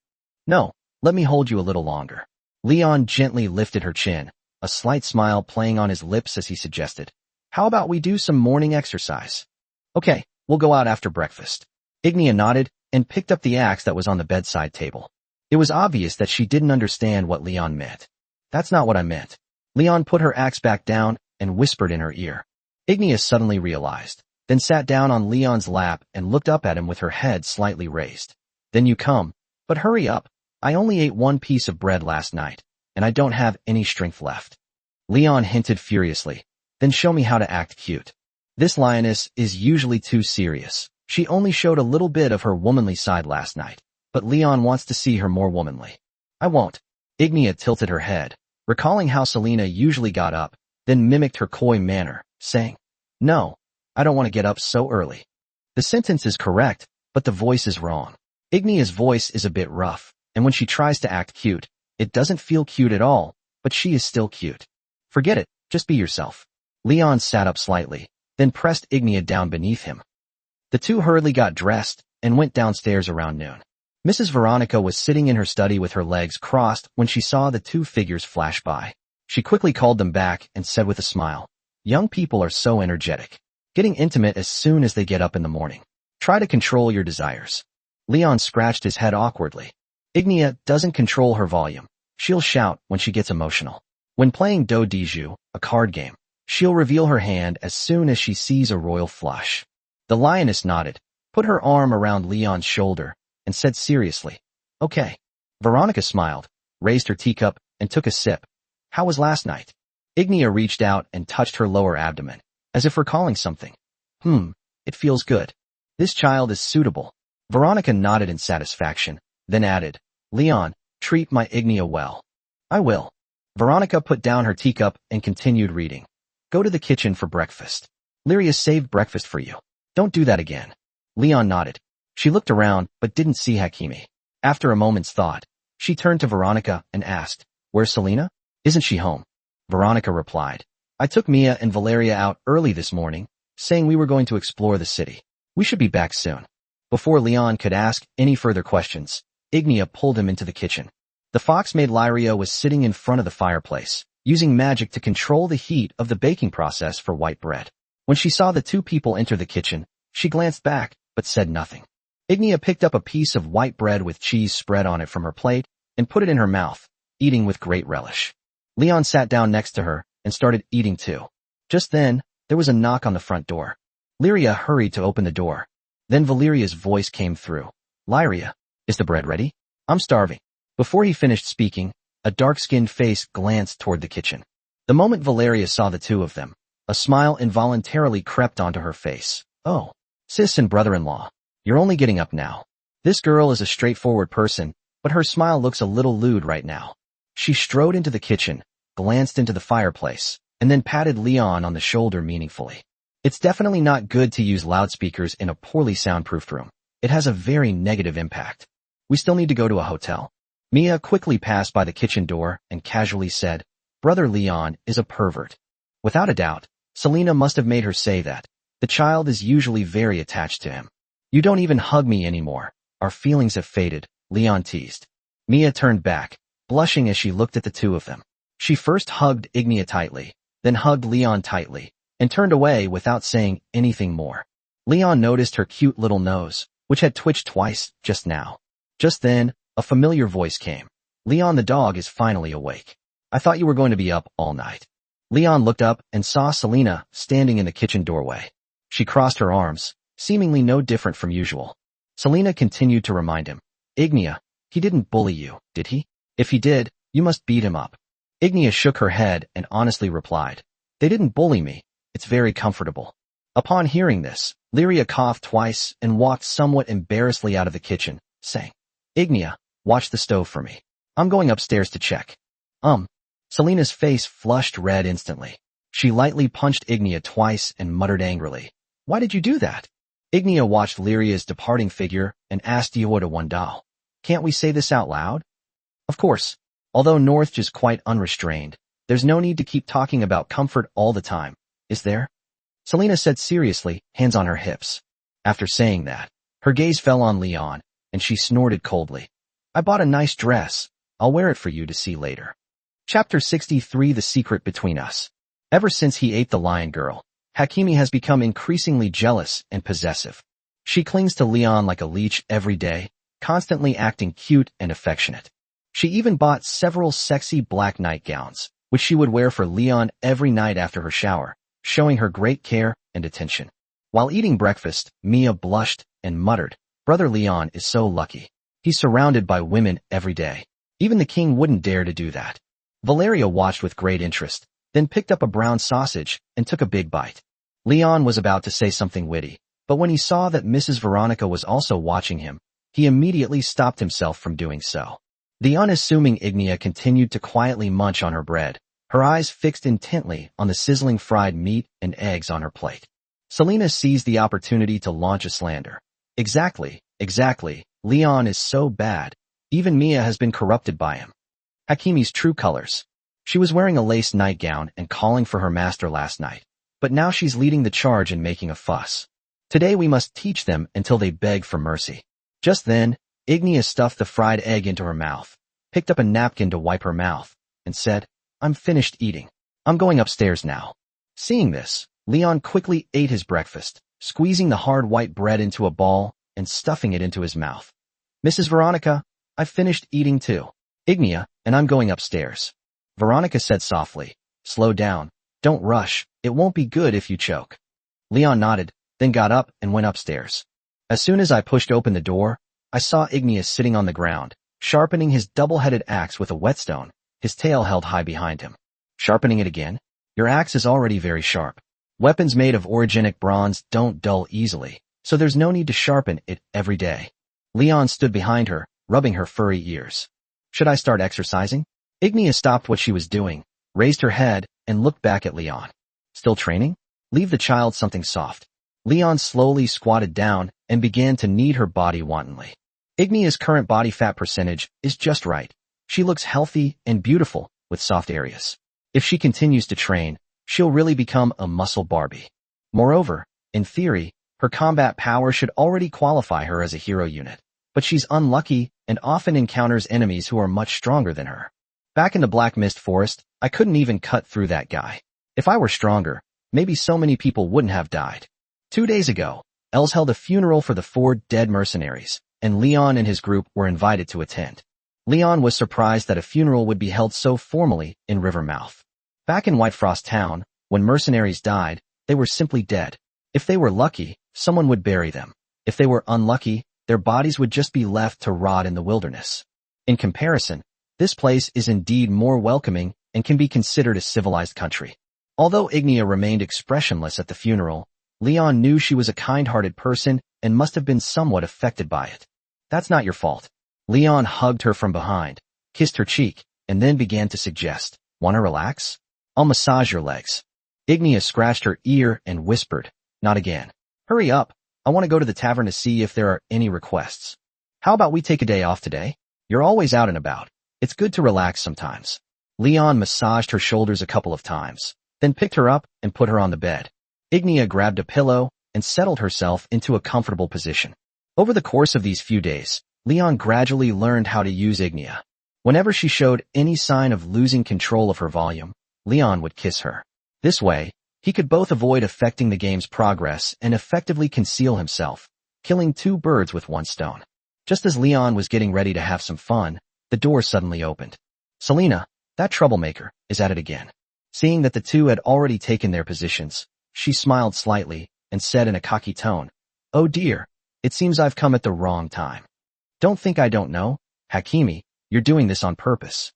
No, let me hold you a little longer. Leon gently lifted her chin, a slight smile playing on his lips as he suggested. How about we do some morning exercise? Okay, we'll go out after breakfast. Ignia nodded and picked up the axe that was on the bedside table. It was obvious that she didn't understand what Leon meant. That's not what I meant. Leon put her axe back down and whispered in her ear. Ignia suddenly realized, then sat down on Leon's lap and looked up at him with her head slightly raised. Then you come, but hurry up. I only ate one piece of bread last night, and I don't have any strength left. Leon hinted furiously, then show me how to act cute. This lioness is usually too serious. She only showed a little bit of her womanly side last night, but Leon wants to see her more womanly. I won't. Ignia tilted her head, recalling how Selena usually got up, then mimicked her coy manner, saying, No, I don't want to get up so early. The sentence is correct, but the voice is wrong. Ignia's voice is a bit rough, and when she tries to act cute, it doesn't feel cute at all, but she is still cute. Forget it, just be yourself. Leon sat up slightly, then pressed Ignia down beneath him. The two hurriedly got dressed and went downstairs around noon. Mrs. Veronica was sitting in her study with her legs crossed when she saw the two figures flash by. She quickly called them back and said with a smile, Young people are so energetic, getting intimate as soon as they get up in the morning. Try to control your desires. Leon scratched his head awkwardly. Ignia doesn't control her volume. She'll shout when she gets emotional. When playing Do Diju, a card game, she'll reveal her hand as soon as she sees a royal flush. The lioness nodded, put her arm around Leon's shoulder, and said seriously, Okay. Veronica smiled, raised her teacup, and took a sip. How was last night? Ignia reached out and touched her lower abdomen, as if recalling something. It feels good. This child is suitable. Veronica nodded in satisfaction, then added, Leon, treat my Ignia well. I will. Veronica put down her teacup and continued reading. Go to the kitchen for breakfast. Lyria saved breakfast for you. Don't do that again. Leon nodded. She looked around, but didn't see Hakimi. After a moment's thought, she turned to Veronica and asked, Where's Selena? Isn't she home? Veronica replied, I took Mia and Valeria out early this morning, saying we were going to explore the city. We should be back soon. Before Leon could ask any further questions, Ignia pulled him into the kitchen. The fox-maid Lyria was sitting in front of the fireplace, using magic to control the heat of the baking process for white bread. When she saw the two people enter the kitchen, she glanced back, but said nothing. Ignia picked up a piece of white bread with cheese spread on it from her plate and put it in her mouth, eating with great relish. Leon sat down next to her and started eating too. Just then, there was a knock on the front door. Lyria hurried to open the door. Then Valeria's voice came through. Lyria, is the bread ready? I'm starving. Before he finished speaking, a dark-skinned face glanced toward the kitchen. The moment Valeria saw the two of them, a smile involuntarily crept onto her face. Oh, sis and brother-in-law, you're only getting up now. This girl is a straightforward person, but her smile looks a little lewd right now. She strode into the kitchen, glanced into the fireplace, and then patted Leon on the shoulder meaningfully. It's definitely not good to use loudspeakers in a poorly soundproofed room. It has a very negative impact. We still need to go to a hotel. Mia quickly passed by the kitchen door and casually said, Brother Leon is a pervert. Without a doubt, Selena must have made her say that. The child is usually very attached to him. You don't even hug me anymore. Our feelings have faded, Leon teased. Mia turned back, blushing as she looked at the two of them. She first hugged Ignia tightly, then hugged Leon tightly, and turned away without saying anything more. Leon noticed her cute little nose, which had twitched twice just now. Just then, a familiar voice came. Leon the dog is finally awake. I thought you were going to be up all night. Leon looked up and saw Selena standing in the kitchen doorway. She crossed her arms, seemingly no different from usual. Selena continued to remind him. Ignia, he didn't bully you, did he? If he did, you must beat him up. Ignia shook her head and honestly replied. They didn't bully me. It's very comfortable. Upon hearing this, Lyria coughed twice and walked somewhat embarrassedly out of the kitchen, saying, Ignia, watch the stove for me. I'm going upstairs to check. Selena's face flushed red instantly. She lightly punched Ignia twice and muttered angrily. Why did you do that? Ignia watched Lyria's departing figure and asked Yoda Wandal. Can't we say this out loud? Of course. Although North is quite unrestrained, there's no need to keep talking about comfort all the time, is there? Selena said seriously, hands on her hips. After saying that, her gaze fell on Leon, and she snorted coldly. I bought a nice dress. I'll wear it for you to see later. Chapter 63 The Secret Between Us. Ever since he ate the lion girl, Hakimi has become increasingly jealous and possessive. She clings to Leon like a leech every day, constantly acting cute and affectionate. She even bought several sexy black nightgowns, which she would wear for Leon every night after her shower, showing her great care and attention. While eating breakfast, Mia blushed and muttered, Brother Leon is so lucky. He's surrounded by women every day. Even the king wouldn't dare to do that. Valeria watched with great interest, then picked up a brown sausage and took a big bite. Leon was about to say something witty, but when he saw that Mrs. Veronica was also watching him, he immediately stopped himself from doing so. The unassuming Ignia continued to quietly munch on her bread, her eyes fixed intently on the sizzling fried meat and eggs on her plate. Selena seized the opportunity to launch a slander. Exactly, Leon is so bad. Even Mia has been corrupted by him. Hakimi's true colors. She was wearing a lace nightgown and calling for her master last night, but now she's leading the charge and making a fuss. Today we must teach them until they beg for mercy. Just then, Ignia stuffed the fried egg into her mouth, picked up a napkin to wipe her mouth, and said, I'm finished eating. I'm going upstairs now. Seeing this, Leon quickly ate his breakfast, squeezing the hard white bread into a ball and stuffing it into his mouth. Mrs. Veronica, I've finished eating too. Ignia, and I'm going upstairs. Veronica said softly, slow down, don't rush, it won't be good if you choke. Leon nodded, then got up and went upstairs. As soon as I pushed open the door, I saw Ignia sitting on the ground, sharpening his double-headed axe with a whetstone, his tail held high behind him. Sharpening it again? Your axe is already very sharp. Weapons made of orogenic bronze don't dull easily, so there's no need to sharpen it every day. Leon stood behind her, rubbing her furry ears. Should I start exercising? Ignia stopped what she was doing, raised her head, and looked back at Leon. Still training? Leave the child something soft. Leon slowly squatted down and began to knead her body wantonly. Ignia's current body fat percentage is just right. She looks healthy and beautiful with soft areas. If she continues to train, she'll really become a muscle Barbie. Moreover, in theory, her combat power should already qualify her as a hero unit, but she's unlucky and often encounters enemies who are much stronger than her. Back in the Black Mist Forest, I couldn't even cut through that guy. If I were stronger, maybe so many people wouldn't have died. 2 days ago, Els held a funeral for the 4 dead mercenaries, and Leon and his group were invited to attend. Leon was surprised that a funeral would be held so formally in Rivermouth. Back in Whitefrost Town, when mercenaries died, they were simply dead. If they were lucky, someone would bury them. If they were unlucky, their bodies would just be left to rot in the wilderness. In comparison, this place is indeed more welcoming and can be considered a civilized country. Although Ignia remained expressionless at the funeral, Leon knew she was a kind-hearted person and must have been somewhat affected by it. That's not your fault. Leon hugged her from behind, kissed her cheek, and then began to suggest, "Want to relax? I'll massage your legs." Ignia scratched her ear and whispered, "Not again. Hurry up. I want to go to the tavern to see if there are any requests. How about we take a day off today? You're always out and about. It's good to relax sometimes." Leon massaged her shoulders a couple of times, then picked her up and put her on the bed. Ignia grabbed a pillow and settled herself into a comfortable position. Over the course of these few days, Leon gradually learned how to use Ignia. Whenever she showed any sign of losing control of her volume, Leon would kiss her. This way, he could both avoid affecting the game's progress and effectively conceal himself, killing two birds with one stone. Just as Leon was getting ready to have some fun, the door suddenly opened. Selena, that troublemaker, is at it again. Seeing that the two had already taken their positions, she smiled slightly and said in a cocky tone, "Oh dear, it seems I've come at the wrong time. Don't think I don't know, Hakimi, you're doing this on purpose."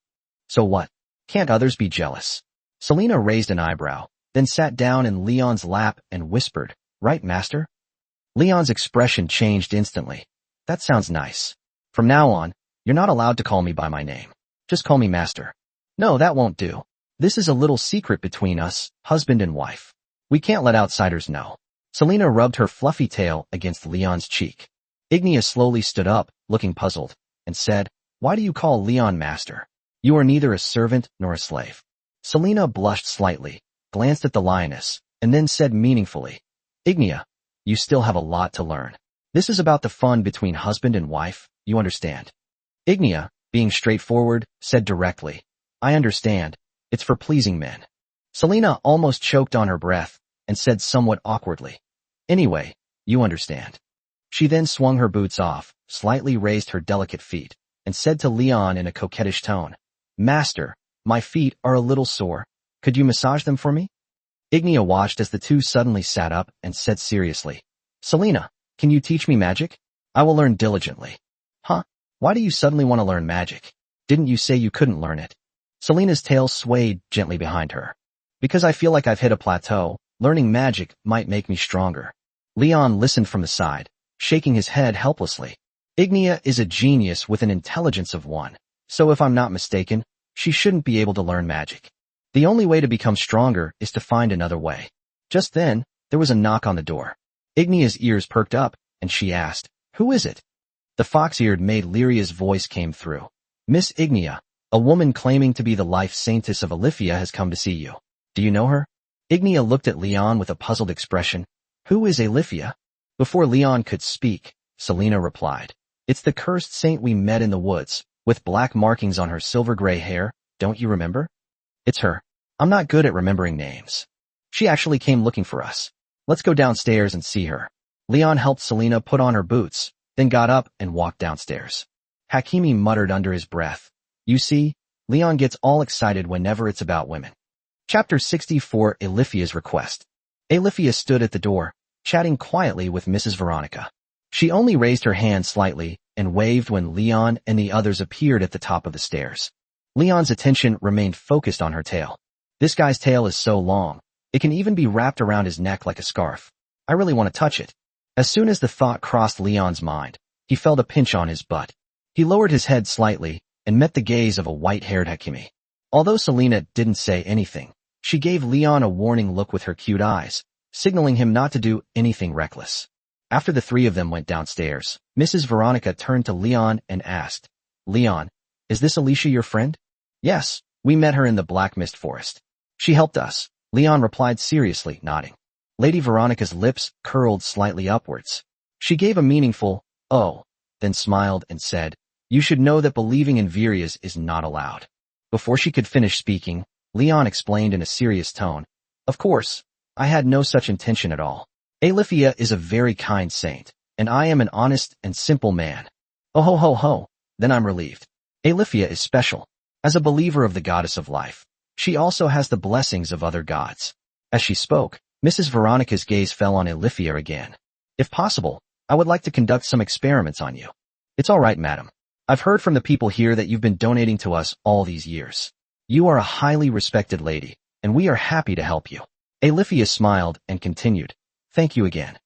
"So what? Can't others be jealous?" Selena raised an eyebrow, then sat down in Leon's lap and whispered, "Right, master?" Leon's expression changed instantly. "That sounds nice. From now on, you're not allowed to call me by my name. Just call me master." "No, that won't do. This is a little secret between us, husband and wife. We can't let outsiders know." Selena rubbed her fluffy tail against Leon's cheek. Ignia slowly stood up, looking puzzled, and said, "Why do you call Leon master? You are neither a servant nor a slave." Selena blushed slightly, glanced at the lioness, and then said meaningfully, "Ignia, you still have a lot to learn. This is about the fun between husband and wife, you understand?" Ignia, being straightforward, said directly, "I understand. It's for pleasing men." Selena almost choked on her breath and said somewhat awkwardly, "Anyway, you understand." She then swung her boots off, slightly raised her delicate feet, and said to Leon in a coquettish tone, "Master, my feet are a little sore. Could you massage them for me?" Ignia watched as the two suddenly sat up and said seriously, "Selena, can you teach me magic? I will learn diligently." "Huh? Why do you suddenly want to learn magic? Didn't you say you couldn't learn it?" Selena's tail swayed gently behind her. "Because I feel like I've hit a plateau. Learning magic might make me stronger." Leon listened from the side, shaking his head helplessly. Ignia is a genius with an intelligence of one, so if I'm not mistaken, she shouldn't be able to learn magic. The only way to become stronger is to find another way. Just then, there was a knock on the door. Ignia's ears perked up, and she asked, "Who is it?" The fox-eared maid Lyria's voice came through. "Miss Ignia, a woman claiming to be the life saintess of Alifia has come to see you. Do you know her?" Ignia looked at Leon with a puzzled expression. "Who is Alifia?" Before Leon could speak, Selena replied, "It's the cursed saint we met in the woods, with black markings on her silver-gray hair, don't you remember? It's her. I'm not good at remembering names. She actually came looking for us. Let's go downstairs and see her." Leon helped Selena put on her boots, then got up and walked downstairs. Hakimi muttered under his breath, "You see, Leon gets all excited whenever it's about women." Chapter 64, Alifia's Request. Alifia stood at the door, chatting quietly with Mrs. Veronica. She only raised her hand slightly and waved when Leon and the others appeared at the top of the stairs. Leon's attention remained focused on her tail. "This guy's tail is so long, it can even be wrapped around his neck like a scarf. I really want to touch it." As soon as the thought crossed Leon's mind, he felt a pinch on his butt. He lowered his head slightly and met the gaze of a white-haired Hakimi. Although Selena didn't say anything, she gave Leon a warning look with her cute eyes, signaling him not to do anything reckless. After the three of them went downstairs, Mrs. Veronica turned to Leon and asked, "Leon, is this Alicia your friend?" "Yes, we met her in the Black Mist Forest. She helped us," Leon replied seriously, nodding. Lady Veronica's lips curled slightly upwards. She gave a meaningful, "Oh," then smiled and said, "You should know that believing in Virias is not allowed." Before she could finish speaking, Leon explained in a serious tone, "Of course, I had no such intention at all. Alifia is a very kind saint, and I am an honest and simple man." "Oh ho ho ho, then I'm relieved. Alifia is special. As a believer of the goddess of life, she also has the blessings of other gods." As she spoke, Mrs. Veronica's gaze fell on Alifia again. "If possible, I would like to conduct some experiments on you." "It's all right, madam. I've heard from the people here that you've been donating to us all these years. You are a highly respected lady, and we are happy to help you." Alifia smiled and continued, "Thank you again."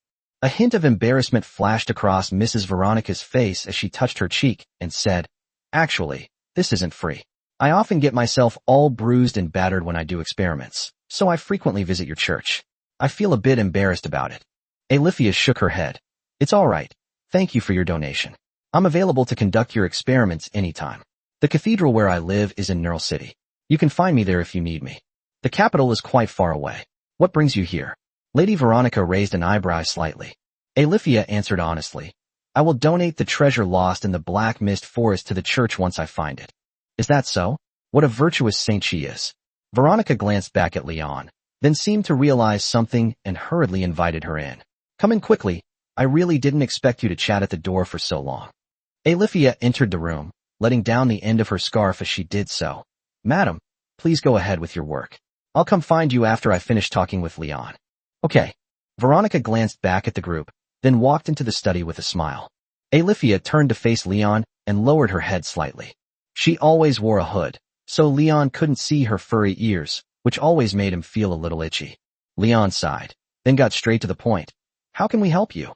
A hint of embarrassment flashed across Mrs. Veronica's face as she touched her cheek and said, "Actually, this isn't free. I often get myself all bruised and battered when I do experiments, so I frequently visit your church. I feel a bit embarrassed about it." Alithea shook her head. "It's all right. Thank you for your donation. I'm available to conduct your experiments anytime. The cathedral where I live is in Neural City. You can find me there if you need me. The capital is quite far away. What brings you here?" Lady Veronica raised an eyebrow slightly. Alithea answered honestly, "I will donate the treasure lost in the Black Mist Forest to the church once I find it." "Is that so? What a virtuous saint she is." Veronica glanced back at Leon, then seemed to realize something and hurriedly invited her in. "Come in quickly. I really didn't expect you to chat at the door for so long." Alithea entered the room, letting down the end of her scarf as she did so. "Madam, please go ahead with your work. I'll come find you after I finish talking with Leon." "Okay." Veronica glanced back at the group, then walked into the study with a smile. Alithea turned to face Leon and lowered her head slightly. She always wore a hood, so Leon couldn't see her furry ears, which always made him feel a little itchy. Leon sighed, then got straight to the point. "How can we help you?"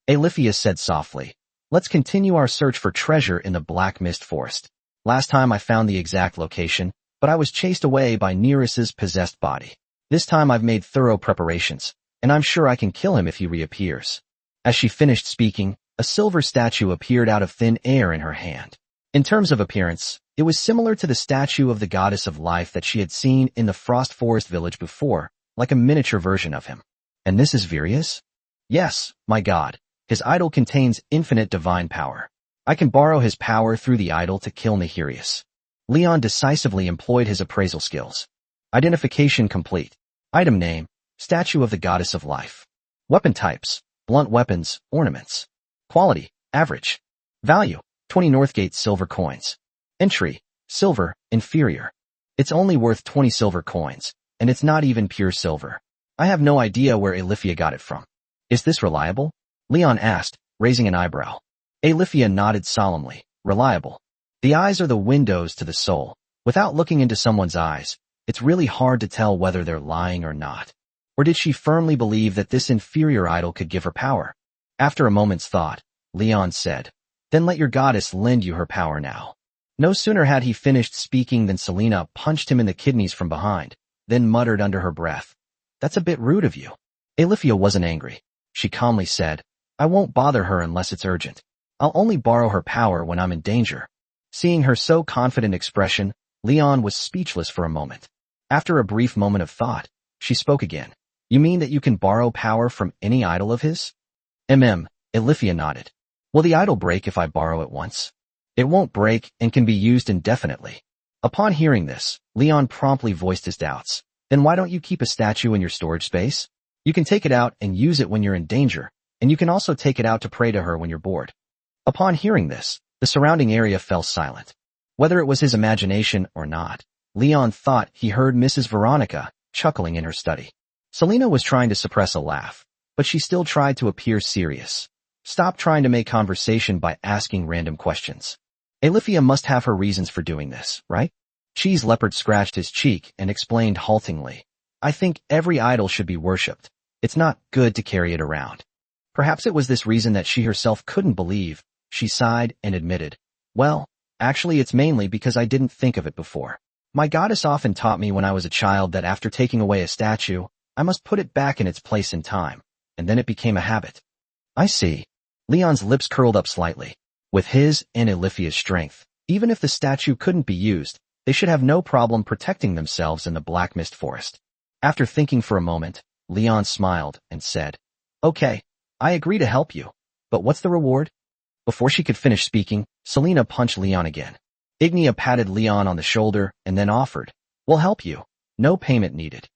Alithea said softly, "Let's continue our search for treasure in the Black Mist Forest. Last time I found the exact location, but I was chased away by Nereus's possessed body. This time I've made thorough preparations, and I'm sure I can kill him if he reappears." As she finished speaking, a silver statue appeared out of thin air in her hand. In terms of appearance, it was similar to the statue of the goddess of life that she had seen in the Frost Forest village before, like a miniature version of him. "And this is Virius?" "Yes, my god. His idol contains infinite divine power. I can borrow his power through the idol to kill Neherius." Leon decisively employed his appraisal skills. Identification complete. Item name, statue of the goddess of life. Weapon types, blunt weapons, ornaments. Quality, average. Value, 20 Northgate silver coins. Entry, silver, inferior. It's only worth 20 silver coins, and it's not even pure silver. I have no idea where Alithea got it from. "Is this reliable?" Leon asked, raising an eyebrow. Alithea nodded solemnly. "Reliable. The eyes are the windows to the soul. Without looking into someone's eyes, it's really hard to tell whether they're lying or not." Or did she firmly believe that this inferior idol could give her power? After a moment's thought, Leon said, "Then let your goddess lend you her power now." No sooner had he finished speaking than Selena punched him in the kidneys from behind, then muttered under her breath, "That's a bit rude of you." Alithea wasn't angry. She calmly said, "I won't bother her unless it's urgent. I'll only borrow her power when I'm in danger." Seeing her so confident expression, Leon was speechless for a moment. After a brief moment of thought, she spoke again. "You mean that you can borrow power from any idol of his?" Alithea nodded. "Will the idol break if I borrow it once?" "It won't break and can be used indefinitely." Upon hearing this, Leon promptly voiced his doubts. "Then why don't you keep a statue in your storage space? You can take it out and use it when you're in danger, and you can also take it out to pray to her when you're bored." Upon hearing this, the surrounding area fell silent. Whether it was his imagination or not, Leon thought he heard Mrs. Veronica chuckling in her study. Selena was trying to suppress a laugh, but she still tried to appear serious. "Stop trying to make conversation by asking random questions. Alithea must have her reasons for doing this, right?" Cheese Leopard scratched his cheek and explained haltingly, "I think every idol should be worshipped. It's not good to carry it around." Perhaps it was this reason that she herself couldn't believe. She sighed and admitted, "Well, actually it's mainly because I didn't think of it before. My goddess often taught me when I was a child that after taking away a statue, I must put it back in its place in time, and then it became a habit." "I see." Leon's lips curled up slightly. With his and Alithea's strength, even if the statue couldn't be used, they should have no problem protecting themselves in the Black Mist Forest. After thinking for a moment, Leon smiled and said, "Okay, I agree to help you, but what's the reward?" Before she could finish speaking, Selena punched Leon again. Ignia patted Leon on the shoulder and then offered, "We'll help you. No payment needed."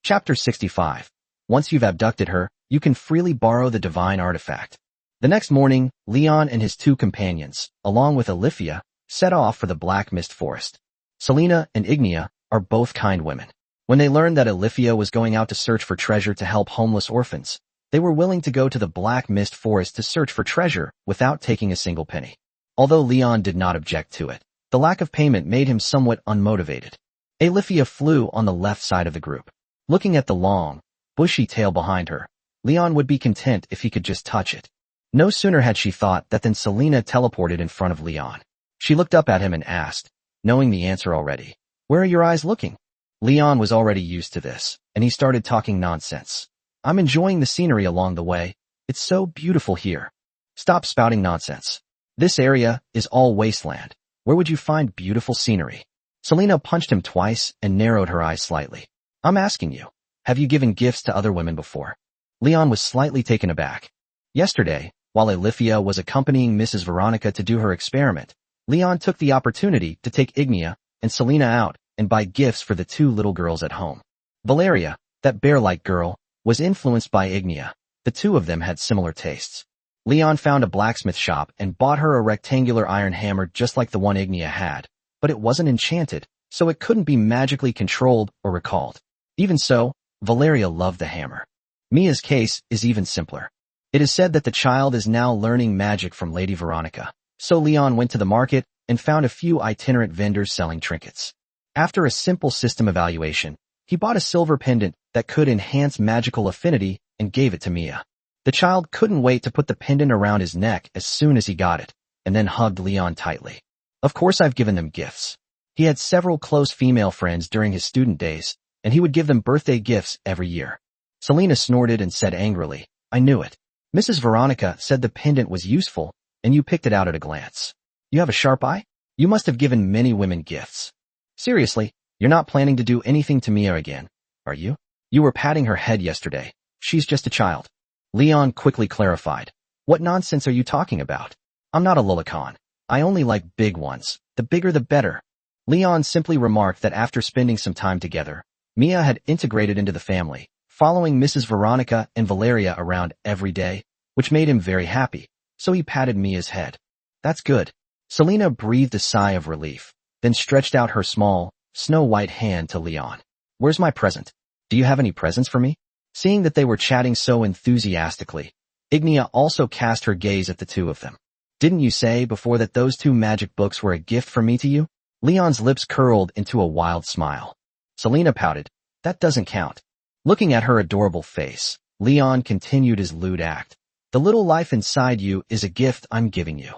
Chapter 65. Once you've abducted her, you can freely borrow the divine artifact. The next morning, Leon and his two companions, along with Alithea, set off for the Black Mist Forest. Selena and Ignia are both kind women. When they learned that Alithea was going out to search for treasure to help homeless orphans, they were willing to go to the Black Mist Forest to search for treasure without taking a single penny. Although Leon did not object to it, the lack of payment made him somewhat unmotivated. Alithea flew on the left side of the group. Looking at the long, bushy tail behind her, Leon would be content if he could just touch it. No sooner had she thought that than Selena teleported in front of Leon. She looked up at him and asked, knowing the answer already, "Where are your eyes looking?" Leon was already used to this, and he started talking nonsense. "I'm enjoying the scenery along the way. It's so beautiful here." "Stop spouting nonsense. This area is all wasteland. Where would you find beautiful scenery?" Selena punched him twice and narrowed her eyes slightly. "I'm asking you, have you given gifts to other women before?" Leon was slightly taken aback. Yesterday, while Alifia was accompanying Mrs. Veronica to do her experiment, Leon took the opportunity to take Ignia and Selena out and buy gifts for the two little girls at home. Valeria, that bear-like girl, was influenced by Ignia. The two of them had similar tastes. Leon found a blacksmith shop and bought her a rectangular iron hammer just like the one Ignia had, but it wasn't enchanted, so it couldn't be magically controlled or recalled. Even so, Valeria loved the hammer. Mia's case is even simpler. It is said that the child is now learning magic from Lady Veronica, so Leon went to the market and found a few itinerant vendors selling trinkets. After a simple system evaluation, he bought a silver pendant that could enhance magical affinity and gave it to Mia. The child couldn't wait to put the pendant around his neck as soon as he got it, and then hugged Leon tightly. "Of course I've given them gifts." He had several close female friends during his student days, and he would give them birthday gifts every year. Selena snorted and said angrily, "I knew it. Mrs. Veronica said the pendant was useful, and you picked it out at a glance. You have a sharp eye? You must have given many women gifts. Seriously, you're not planning to do anything to Mia again, are you? You were patting her head yesterday. She's just a child." Leon quickly clarified, "What nonsense are you talking about? I'm not a lolicon. I only like big ones. The bigger the better." Leon simply remarked that after spending some time together, Mia had integrated into the family, following Mrs. Veronica and Valeria around every day, which made him very happy, so he patted Mia's head. "That's good." Selena breathed a sigh of relief, then stretched out her small, snow-white hand to Leon. "Where's my present? Do you have any presents for me?" Seeing that they were chatting so enthusiastically, Ignia also cast her gaze at the two of them. "Didn't you say before that those two magic books were a gift from me to you?" Leon's lips curled into a wild smile. Selena pouted, "That doesn't count." Looking at her adorable face, Leon continued his lewd act. "The little life inside you is a gift I'm giving you."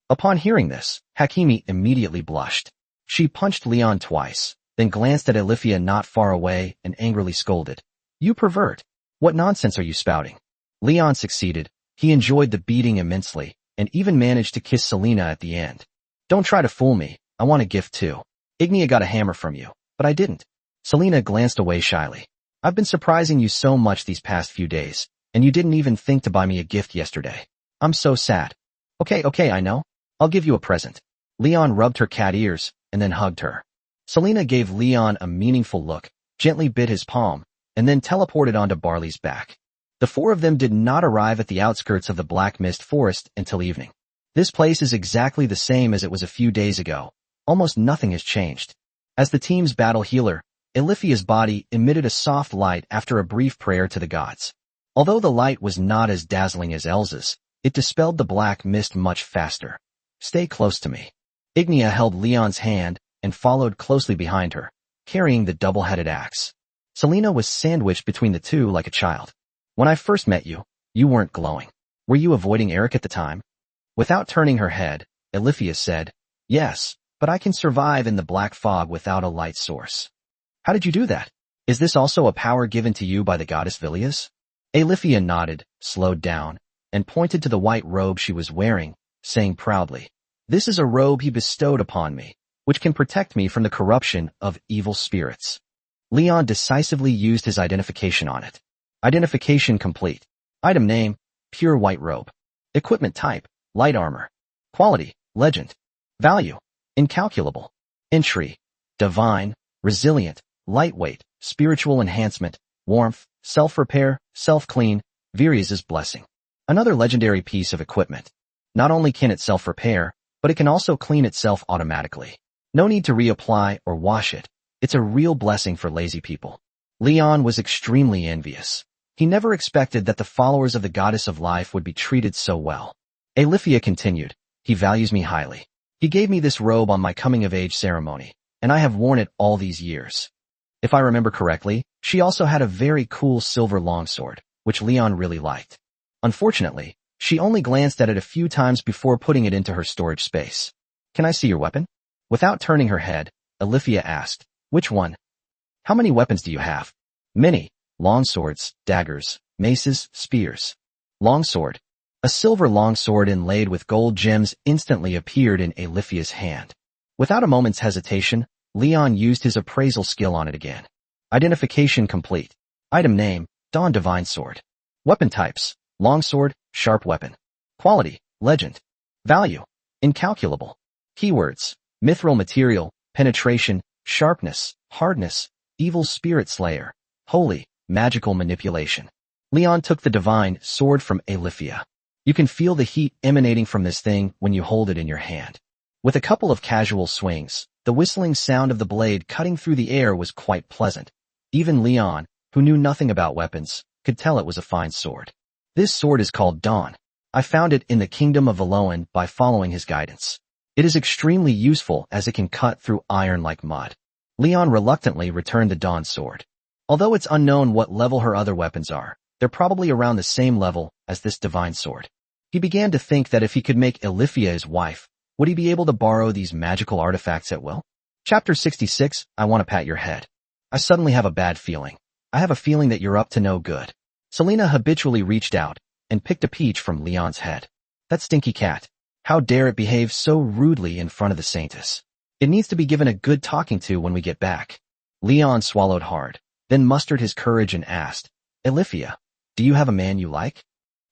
Upon hearing this, Hakimi immediately blushed. She punched Leon twice, then glanced at Alifia not far away and angrily scolded, "You pervert! What nonsense are you spouting?" Leon succeeded. He enjoyed the beating immensely, and even managed to kiss Selena at the end. "Don't try to fool me. I want a gift too. Ignia got a hammer from you, but I didn't." Selena glanced away shyly. "I've been surprising you so much these past few days, and you didn't even think to buy me a gift yesterday. I'm so sad." Okay, I know. I'll give you a present." Leon rubbed her cat ears, and then hugged her. Selena gave Leon a meaningful look, gently bit his palm, and then teleported onto Barley's back. The four of them did not arrive at the outskirts of the Black Mist Forest until evening. This place is exactly the same as it was a few days ago. Almost nothing has changed. As the team's battle healer, Alifia's body emitted a soft light after a brief prayer to the gods. Although the light was not as dazzling as Elsa's, it dispelled the black mist much faster. "Stay close to me." Ignia held Leon's hand and followed closely behind her, carrying the double-headed axe. Selena was sandwiched between the two like a child. "When I first met you, you weren't glowing. Were you avoiding Eric at the time?" Without turning her head, Alifia said, "Yes, but I can survive in the black fog without a light source." "How did you do that? Is this also a power given to you by the goddess Vilias?" Alifia nodded, slowed down, and pointed to the white robe she was wearing, saying proudly, "This is a robe he bestowed upon me, which can protect me from the corruption of evil spirits." Leon decisively used his identification on it. Identification complete. Item name, pure white robe. Equipment type, light armor. Quality, legend. Value, incalculable. Entry, divine, resilient, lightweight, spiritual enhancement, warmth, self-repair, self-clean, Virias's blessing. Another legendary piece of equipment. Not only can it self-repair, but it can also clean itself automatically. No need to reapply or wash it. It's a real blessing for lazy people. Leon was extremely envious. He never expected that the followers of the goddess of life would be treated so well. Alifia continued, "He values me highly. He gave me this robe on my coming-of-age ceremony, and I have worn it all these years. If I remember correctly, she also had a very cool silver longsword, which Leon really liked. Unfortunately, she only glanced at it a few times before putting it into her storage space. Can I see your weapon? Without turning her head, Alifia asked, which one? How many weapons do you have? Many. Longswords, daggers, maces, spears. Longsword. A silver longsword inlaid with gold gems instantly appeared in Alifia's hand. Without a moment's hesitation, Leon used his appraisal skill on it again. Identification complete. Item name, Dawn Divine Sword. Weapon types, longsword, sharp weapon. Quality, legend. Value, incalculable. Keywords, mithril material, penetration, sharpness, hardness, evil spirit slayer, holy, magical manipulation. Leon took the divine sword from Alifia. You can feel the heat emanating from this thing when you hold it in your hand. With a couple of casual swings, the whistling sound of the blade cutting through the air was quite pleasant. Even Leon, who knew nothing about weapons, could tell it was a fine sword. This sword is called Dawn. I found it in the kingdom of Valoan by following his guidance. It is extremely useful as it can cut through iron like mud. Leon reluctantly returned the Dawn sword. Although it's unknown what level her other weapons are, they're probably around the same level as this divine sword. He began to think that if he could make Alifia his wife, would he be able to borrow these magical artifacts at will? Chapter 66, I want to pat your head. I suddenly have a bad feeling. I have a feeling that you're up to no good. Selena habitually reached out and picked a peach from Leon's head. That stinky cat. How dare it behave so rudely in front of the Saintess? It needs to be given a good talking to when we get back. Leon swallowed hard, then mustered his courage and asked, Alifia, do you have a man you like?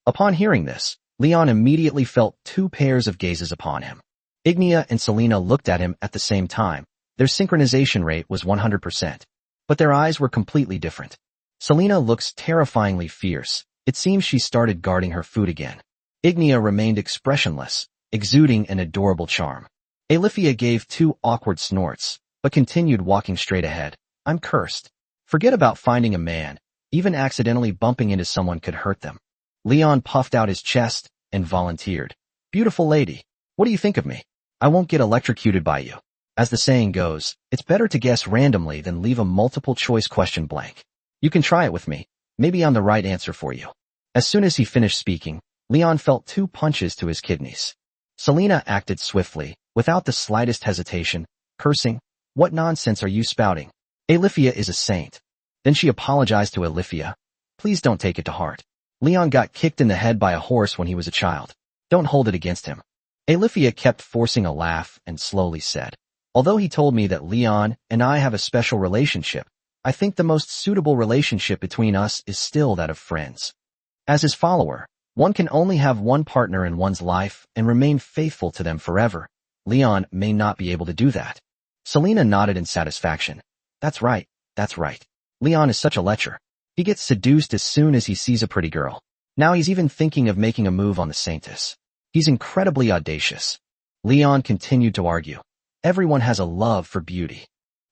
Upon hearing this, Leon immediately felt two pairs of gazes upon him. Ignia and Selena looked at him at the same time. Their synchronization rate was 100%. But their eyes were completely different. Selena looks terrifyingly fierce. It seems she started guarding her food again. Ignia remained expressionless, exuding an adorable charm. Alifia gave two awkward snorts, but continued walking straight ahead. I'm cursed. Forget about finding a man. Even accidentally bumping into someone could hurt them. Leon puffed out his chest and volunteered. Beautiful lady, what do you think of me? I won't get electrocuted by you. As the saying goes, it's better to guess randomly than leave a multiple-choice question blank. You can try it with me. Maybe I'm the right answer for you. As soon as he finished speaking, Leon felt two punches to his kidneys. Selena acted swiftly, without the slightest hesitation, cursing, What nonsense are you spouting? Alifia is a saint. Then she apologized to Alifia. Please don't take it to heart. Leon got kicked in the head by a horse when he was a child. Don't hold it against him. Alifia kept forcing a laugh and slowly said, Although he told me that Leon and I have a special relationship, I think the most suitable relationship between us is still that of friends. As his follower, one can only have one partner in one's life and remain faithful to them forever. Leon may not be able to do that. Selena nodded in satisfaction. That's right, that's right. Leon is such a lecher. He gets seduced as soon as he sees a pretty girl. Now he's even thinking of making a move on the Saintess. He's incredibly audacious. Leon continued to argue. Everyone has a love for beauty.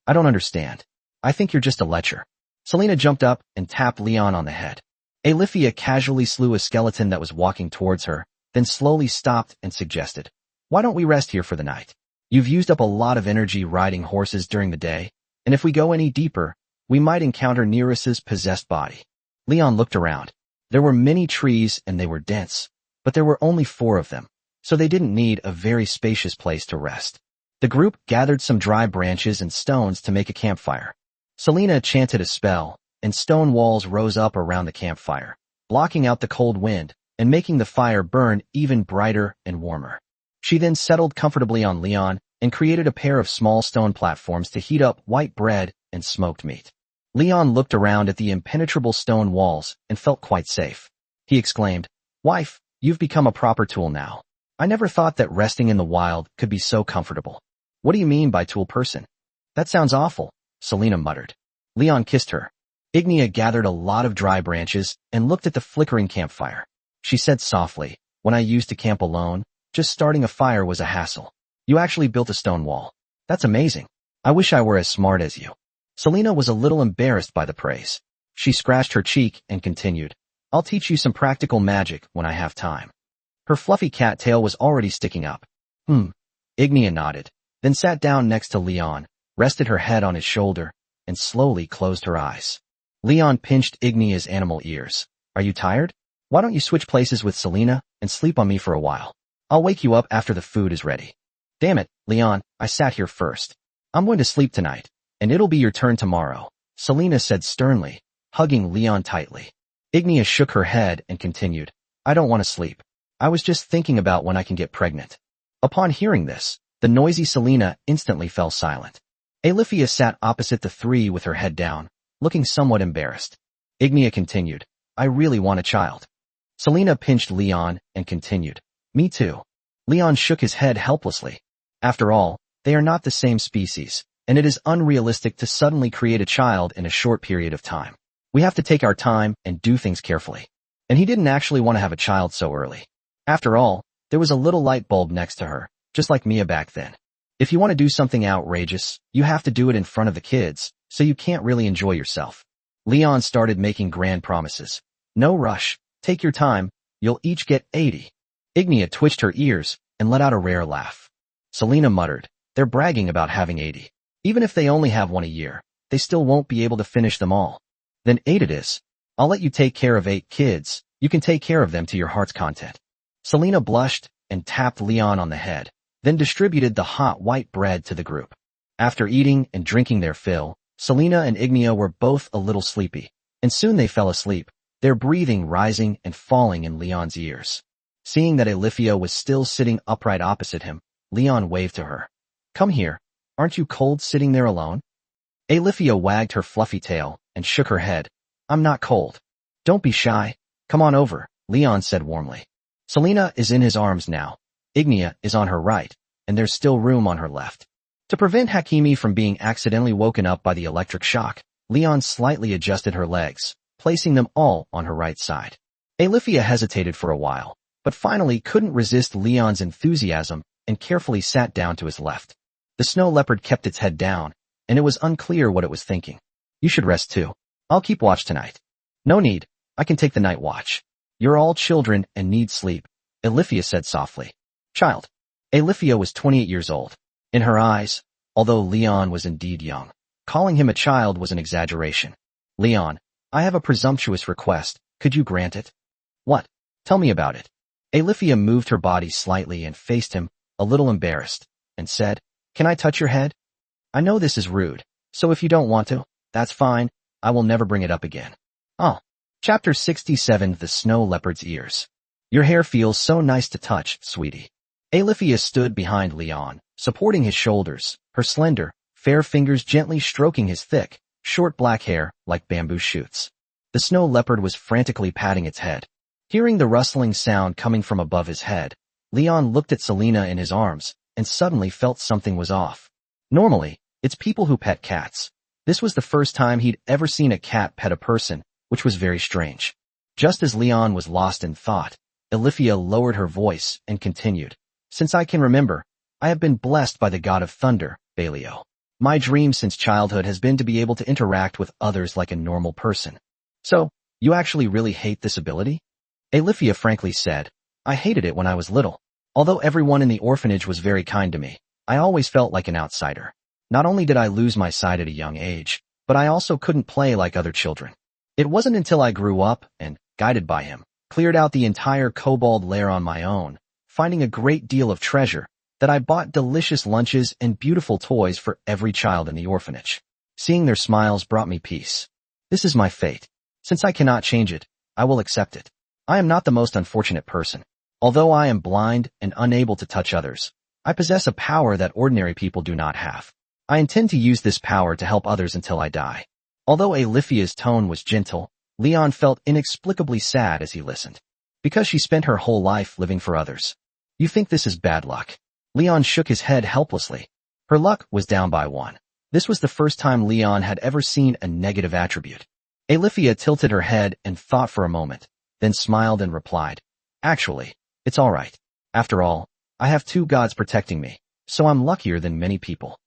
I don't understand. I think you're just a lecher. Selena jumped up and tapped Leon on the head. Alifia casually slew a skeleton that was walking towards her, then slowly stopped and suggested, Why don't we rest here for the night? You've used up a lot of energy riding horses during the day, and if we go any deeper, we might encounter Nereus's possessed body. Leon looked around. There were many trees and they were dense, but there were only 4 of them, so they didn't need a very spacious place to rest. The group gathered some dry branches and stones to make a campfire. Selena chanted a spell, and stone walls rose up around the campfire, blocking out the cold wind and making the fire burn even brighter and warmer. She then settled comfortably on Leon and created a pair of small stone platforms to heat up white bread and smoked meat. Leon looked around at the impenetrable stone walls and felt quite safe. He exclaimed, Wife, you've become a proper tool now. I never thought that resting in the wild could be so comfortable. What do you mean by tool person? That sounds awful, Selena muttered. Leon kissed her. Ignia gathered a lot of dry branches and looked at the flickering campfire. She said softly, When I used to camp alone, just starting a fire was a hassle. You actually built a stone wall. That's amazing. I wish I were as smart as you. Selena was a little embarrassed by the praise. She scratched her cheek and continued, I'll teach you some practical magic when I have time. Her fluffy cat tail was already sticking up. Ignia nodded, then sat down next to Leon, rested her head on his shoulder, and slowly closed her eyes. Leon pinched Ignia's animal ears. Are you tired? Why don't you switch places with Selena and sleep on me for a while? I'll wake you up after the food is ready. Damn it, Leon, I sat here first. I'm going to sleep tonight, and it'll be your turn tomorrow, Selena said sternly, hugging Leon tightly. Ignia shook her head and continued, I don't want to sleep. I was just thinking about when I can get pregnant. Upon hearing this, the noisy Selena instantly fell silent. Alifia sat opposite the three with her head down, looking somewhat embarrassed. Ignia continued, I really want a child. Selena pinched Leon and continued, Me too. Leon shook his head helplessly. After all, they are not the same species, and it is unrealistic to suddenly create a child in a short period of time. We have to take our time and do things carefully. And he didn't actually want to have a child so early. After all, there was a little light bulb next to her, just like Mia back then. If you want to do something outrageous, you have to do it in front of the kids, so you can't really enjoy yourself. Leon started making grand promises. No rush, take your time, you'll each get 80. Ignia twitched her ears and let out a rare laugh. Selena muttered, they're bragging about having 80. Even if they only have one a year, they still won't be able to finish them all. Then 8 it is. I'll let you take care of 8 kids, you can take care of them to your heart's content. Selena blushed and tapped Leon on the head, then distributed the hot white bread to the group. After eating and drinking their fill, Selena and Ignia were both a little sleepy, and soon they fell asleep, their breathing rising and falling in Leon's ears. Seeing that Alifia was still sitting upright opposite him, Leon waved to her. Come here, aren't you cold sitting there alone? Alifia wagged her fluffy tail and shook her head. I'm not cold. Don't be shy. Come on over, Leon said warmly. Selena is in his arms now. Ignia is on her right, and there's still room on her left. To prevent Hakimi from being accidentally woken up by the electric shock, Leon slightly adjusted her legs, placing them all on her right side. Alifia hesitated for a while, but finally couldn't resist Leon's enthusiasm and carefully sat down to his left. The snow leopard kept its head down, and it was unclear what it was thinking. You should rest too. I'll keep watch tonight. No need, I can take the night watch. You're all children and need sleep, Alifia said softly. Child. Alifia was 28 years old. In her eyes, although Leon was indeed young, calling him a child was an exaggeration. Leon, I have a presumptuous request, could you grant it? What? Tell me about it. Alifia moved her body slightly and faced him, a little embarrassed, and said, Can I touch your head? I know this is rude, so if you don't want to, that's fine, I will never bring it up again. Oh. Chapter 67 The Snow Leopard's Ears. Your hair feels so nice to touch, sweetie. Alifia stood behind Leon, supporting his shoulders, her slender, fair fingers gently stroking his thick, short black hair like bamboo shoots. The snow leopard was frantically patting its head. Hearing the rustling sound coming from above his head, Leon looked at Selena in his arms and suddenly felt something was off. Normally, it's people who pet cats. This was the first time he'd ever seen a cat pet a person, which was very strange. Just as Leon was lost in thought, Alifia lowered her voice and continued. Since I can remember, I have been blessed by the god of thunder, Balio. My dream since childhood has been to be able to interact with others like a normal person. So, you actually really hate this ability? Alifia frankly said, I hated it when I was little. Although everyone in the orphanage was very kind to me, I always felt like an outsider. Not only did I lose my sight at a young age, but I also couldn't play like other children. It wasn't until I grew up and, guided by him, cleared out the entire kobold lair on my own, finding a great deal of treasure, that I bought delicious lunches and beautiful toys for every child in the orphanage. Seeing their smiles brought me peace. This is my fate. Since I cannot change it, I will accept it. I am not the most unfortunate person. Although I am blind and unable to touch others, I possess a power that ordinary people do not have. I intend to use this power to help others until I die. Although Alifia's tone was gentle, Leon felt inexplicably sad as he listened. Because she spent her whole life living for others. You think this is bad luck? Leon shook his head helplessly. Her luck was down by 1. This was the first time Leon had ever seen a negative attribute. Alifia tilted her head and thought for a moment, then smiled and replied, Actually, it's all right. After all, I have 2 gods protecting me, so I'm luckier than many people.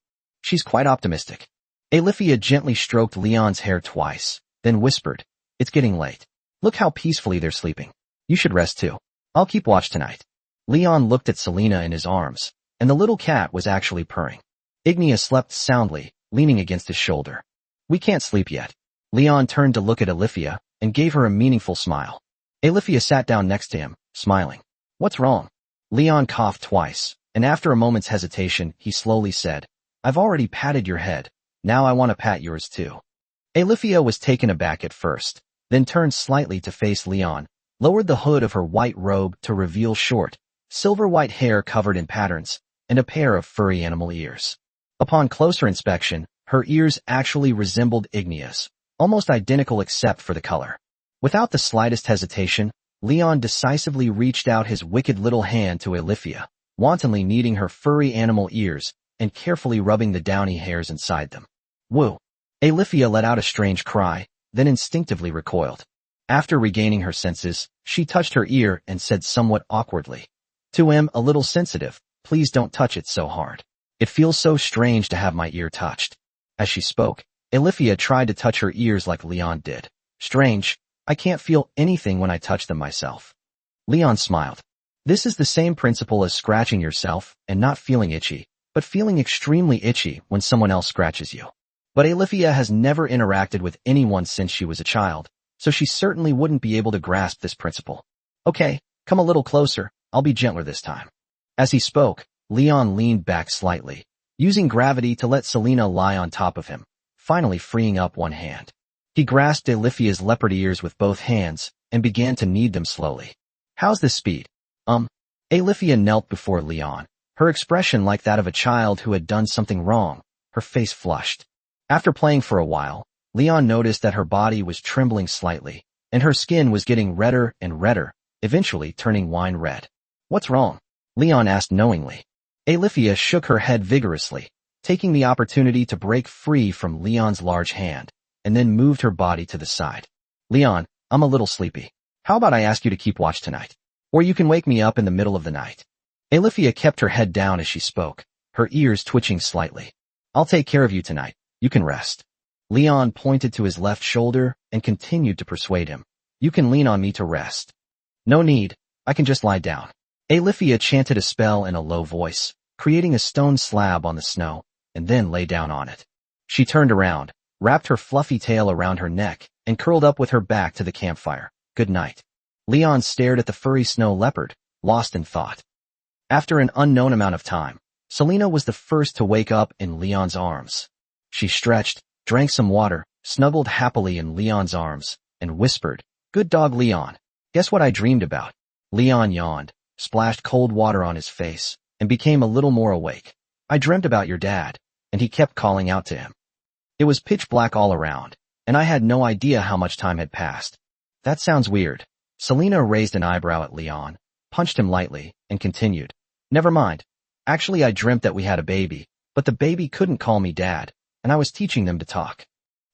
She's quite optimistic. Alifia gently stroked Leon's hair twice, then whispered, It's getting late. Look how peacefully they're sleeping. You should rest too. I'll keep watch tonight. Leon looked at Selena in his arms, and the little cat was actually purring. Ignia slept soundly, leaning against his shoulder. We can't sleep yet. Leon turned to look at Alifia, and gave her a meaningful smile. Alifia sat down next to him, smiling. What's wrong? Leon coughed twice, and after a moment's hesitation, he slowly said, I've already patted your head. Now I want to pat yours too. Alifia was taken aback at first, then turned slightly to face Leon, lowered the hood of her white robe to reveal short, silver-white hair covered in patterns, and a pair of furry animal ears. Upon closer inspection, her ears actually resembled Ignea's, almost identical except for the color. Without the slightest hesitation, Leon decisively reached out his wicked little hand to Alifia, wantonly kneading her furry animal ears and carefully rubbing the downy hairs inside them. Woo! Alifia let out a strange cry, then instinctively recoiled. After regaining her senses, she touched her ear and said somewhat awkwardly, To him, a little sensitive, please don't touch it so hard. It feels so strange to have my ear touched. As she spoke, Alifia tried to touch her ears like Leon did. Strange, I can't feel anything when I touch them myself. Leon smiled. This is the same principle as scratching yourself and not feeling itchy, but feeling extremely itchy when someone else scratches you. But Alifia has never interacted with anyone since she was a child, so she certainly wouldn't be able to grasp this principle. Okay, come a little closer, I'll be gentler this time. As he spoke, Leon leaned back slightly, using gravity to let Selena lie on top of him, finally freeing up one hand. He grasped Alifia's leopard ears with both hands and began to knead them slowly. How's this speed? Alifia knelt before Leon, her expression like that of a child who had done something wrong, her face flushed. After playing for a while, Leon noticed that her body was trembling slightly, and her skin was getting redder and redder, eventually turning wine red. What's wrong? Leon asked knowingly. Alifia shook her head vigorously, taking the opportunity to break free from Leon's large hand, and then moved her body to the side. Leon, I'm a little sleepy. How about I ask you to keep watch tonight? Or you can wake me up in the middle of the night. Alifia kept her head down as she spoke, her ears twitching slightly. I'll take care of you tonight. You can rest. Leon pointed to his left shoulder and continued to persuade him. You can lean on me to rest. No need, I can just lie down. Alifia chanted a spell in a low voice, creating a stone slab on the snow, and then lay down on it. She turned around, wrapped her fluffy tail around her neck, and curled up with her back to the campfire. Good night. Leon stared at the furry snow leopard, lost in thought. After an unknown amount of time, Selena was the first to wake up in Leon's arms. She stretched, drank some water, snuggled happily in Leon's arms, and whispered, Good dog Leon. Guess what I dreamed about? Leon yawned, splashed cold water on his face, and became a little more awake. I dreamt about your dad, and he kept calling out to him. It was pitch black all around, and I had no idea how much time had passed. That sounds weird. Selena raised an eyebrow at Leon, punched him lightly, and continued. Never mind. Actually, I dreamt that we had a baby, but the baby couldn't call me dad, and I was teaching them to talk.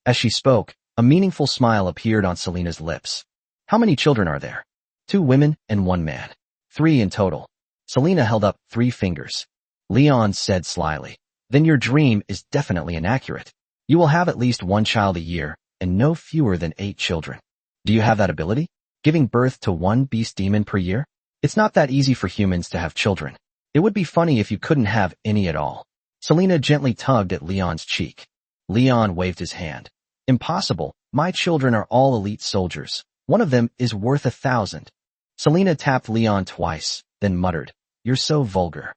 As she spoke, a meaningful smile appeared on Selena's lips. How many children are there? 2 women and 1 man. 3 in total. Selena held up 3 fingers. Leon said slyly, Then your dream is definitely inaccurate. You will have at least 1 child a year, and no fewer than 8 children. Do you have that ability? Giving birth to 1 beast demon per year? It's not that easy for humans to have children. It would be funny if you couldn't have any at all. Selena gently tugged at Leon's cheek. Leon waved his hand. Impossible. My children are all elite soldiers. One of them is worth 1,000. Selena tapped Leon twice, then muttered, You're so vulgar.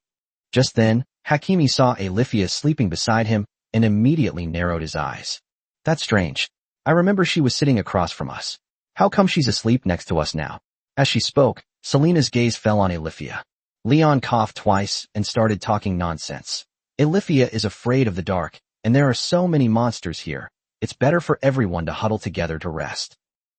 Just then, Hakimi saw Alifia sleeping beside him and immediately narrowed his eyes. That's strange. I remember she was sitting across from us. How come she's asleep next to us now? As she spoke, Selena's gaze fell on Alifia. Leon coughed twice and started talking nonsense. Alifia is afraid of the dark, and there are so many monsters here. It's better for everyone to huddle together to rest.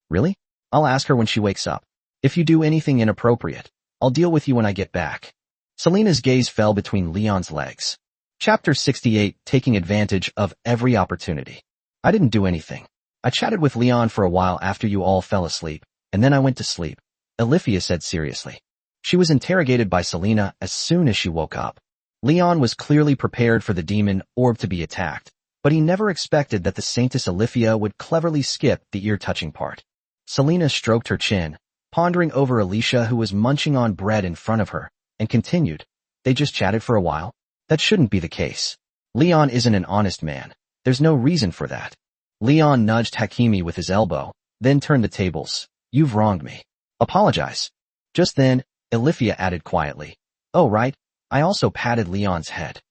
Really? I'll ask her when she wakes up. If you do anything inappropriate, I'll deal with you when I get back. Selena's gaze fell between Leon's legs. Chapter 68, Taking Advantage of Every Opportunity. I didn't do anything. I chatted with Leon for a while after you all fell asleep, and then I went to sleep, Alifia said seriously. She was interrogated by Selena as soon as she woke up. Leon was clearly prepared for the demon orb to be attacked, but he never expected that the Saintess Alifia would cleverly skip the ear-touching part. Selena stroked her chin, pondering over Alicia who was munching on bread in front of her, and continued, They just chatted for a while? That shouldn't be the case. Leon isn't an honest man. There's no reason for that. Leon nudged Hakimi with his elbow, then turn the tables. You've wronged me. Apologize. Just then, Elifia added quietly. Oh right, I also patted Leon's head.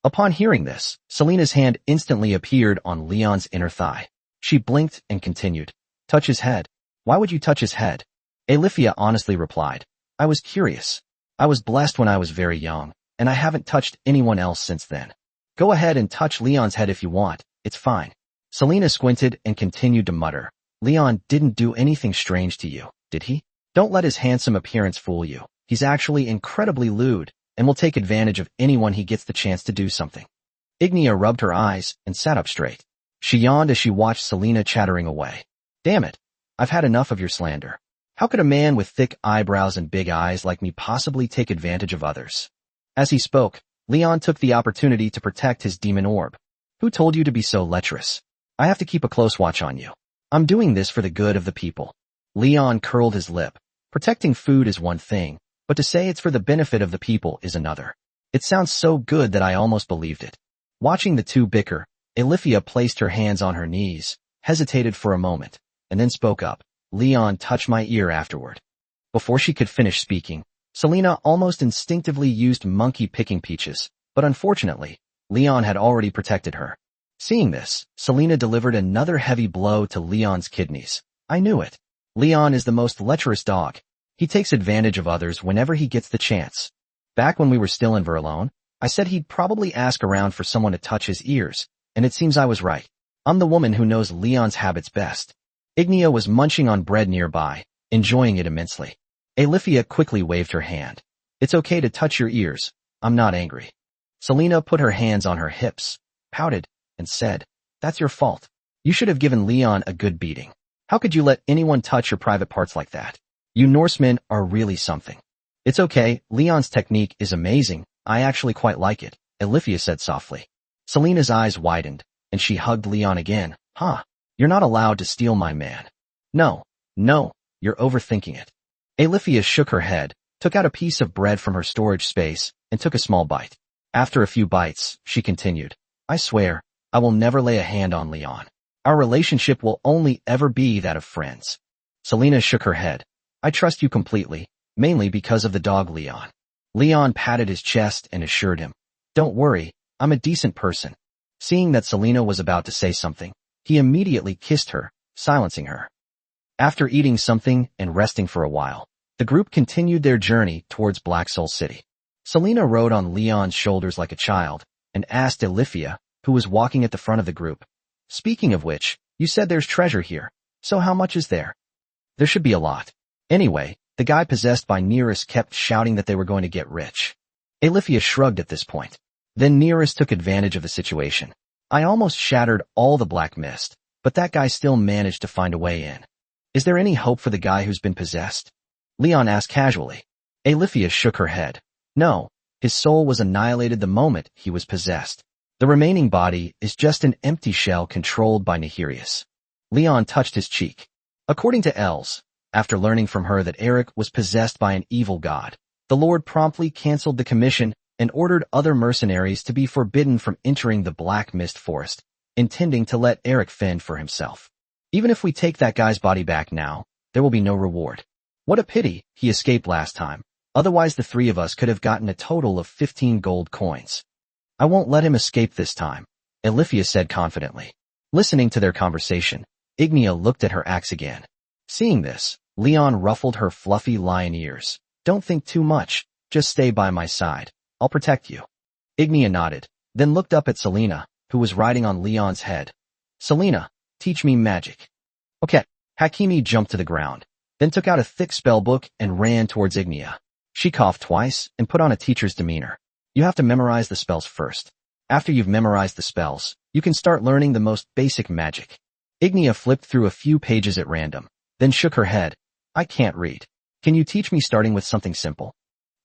Upon hearing this, Selena's hand instantly appeared on Leon's inner thigh. She blinked and continued. Touch his head. Why would you touch his head? Elifia honestly replied. I was curious. I was blessed when I was very young, and I haven't touched anyone else since then. Go ahead and touch Leon's head if you want, it's fine. Selena squinted and continued to mutter. Leon didn't do anything strange to you, did he? Don't let his handsome appearance fool you. He's actually incredibly lewd, and will take advantage of anyone he gets the chance to do something. Ignia rubbed her eyes and sat up straight. She yawned as she watched Selena chattering away. Damn it, I've had enough of your slander. How could a man with thick eyebrows and big eyes like me possibly take advantage of others? As he spoke, Leon took the opportunity to protect his demon orb. Who told you to be so lecherous? I have to keep a close watch on you. I'm doing this for the good of the people. Leon curled his lip. Protecting food is one thing, but to say it's for the benefit of the people is another. It sounds so good that I almost believed it. Watching the two bicker, Elifia placed her hands on her knees, hesitated for a moment, and then spoke up. Leon touched my ear afterward. Before she could finish speaking, Selena almost instinctively used monkey picking peaches, but unfortunately, Leon had already protected her. Seeing this, Selena delivered another heavy blow to Leon's kidneys. I knew it. Leon is the most lecherous dog. He takes advantage of others whenever he gets the chance. Back when we were still in Verlone, I said he'd probably ask around for someone to touch his ears, and it seems I was right. I'm the woman who knows Leon's habits best. Ignia was munching on bread nearby, enjoying it immensely. Elifia quickly waved her hand. It's okay to touch your ears. I'm not angry. Selena put her hands on her hips, pouted, and said, That's your fault. You should have given Leon a good beating. How could you let anyone touch your private parts like that? You Norsemen are really something. It's okay, Leon's technique is amazing. I actually quite like it, Elifia said softly. Selena's eyes widened, and she hugged Leon again. Huh? You're not allowed to steal my man. No, you're overthinking it. Elifia shook her head, took out a piece of bread from her storage space, and took a small bite. After a few bites, she continued, I swear, I will never lay a hand on Leon. Our relationship will only ever be that of friends. Selena shook her head. I trust you completely, mainly because of the dog Leon. Leon patted his chest and assured him, Don't worry, I'm a decent person. Seeing that Selena was about to say something, he immediately kissed her, silencing her. After eating something and resting for a while, the group continued their journey towards Black Soul City. Selena rode on Leon's shoulders like a child and asked Elifia, who was walking at the front of the group. Speaking of which, you said there's treasure here, so how much is there? There should be a lot. Anyway, the guy possessed by Nearest kept shouting that they were going to get rich. Elifia shrugged at this point. Then Nearest took advantage of the situation. I almost shattered all the black mist, but that guy still managed to find a way in. Is there any hope for the guy who's been possessed? Leon asked casually. Elifia shook her head. No, his soul was annihilated the moment he was possessed. The remaining body is just an empty shell controlled by Nahirius. Leon touched his cheek. According to Els, after learning from her that Eric was possessed by an evil god, the Lord promptly canceled the commission and ordered other mercenaries to be forbidden from entering the Black Mist Forest, intending to let Eric fend for himself. Even if we take that guy's body back now, there will be no reward. What a pity he escaped last time, otherwise the three of us could have gotten a total of 15 gold coins. I won't let him escape this time, Elifia said confidently. Listening to their conversation, Ignia looked at her axe again. Seeing this, Leon ruffled her fluffy lion ears. Don't think too much, just stay by my side. I'll protect you. Ignia nodded, then looked up at Selena, who was riding on Leon's head. Selena, teach me magic. Okay. Hakimi jumped to the ground, then took out a thick spellbook and ran towards Ignia. She coughed twice and put on a teacher's demeanor. You have to memorize the spells first. After you've memorized the spells, you can start learning the most basic magic. Ignia flipped through a few pages at random, then shook her head. I can't read. Can you teach me starting with something simple?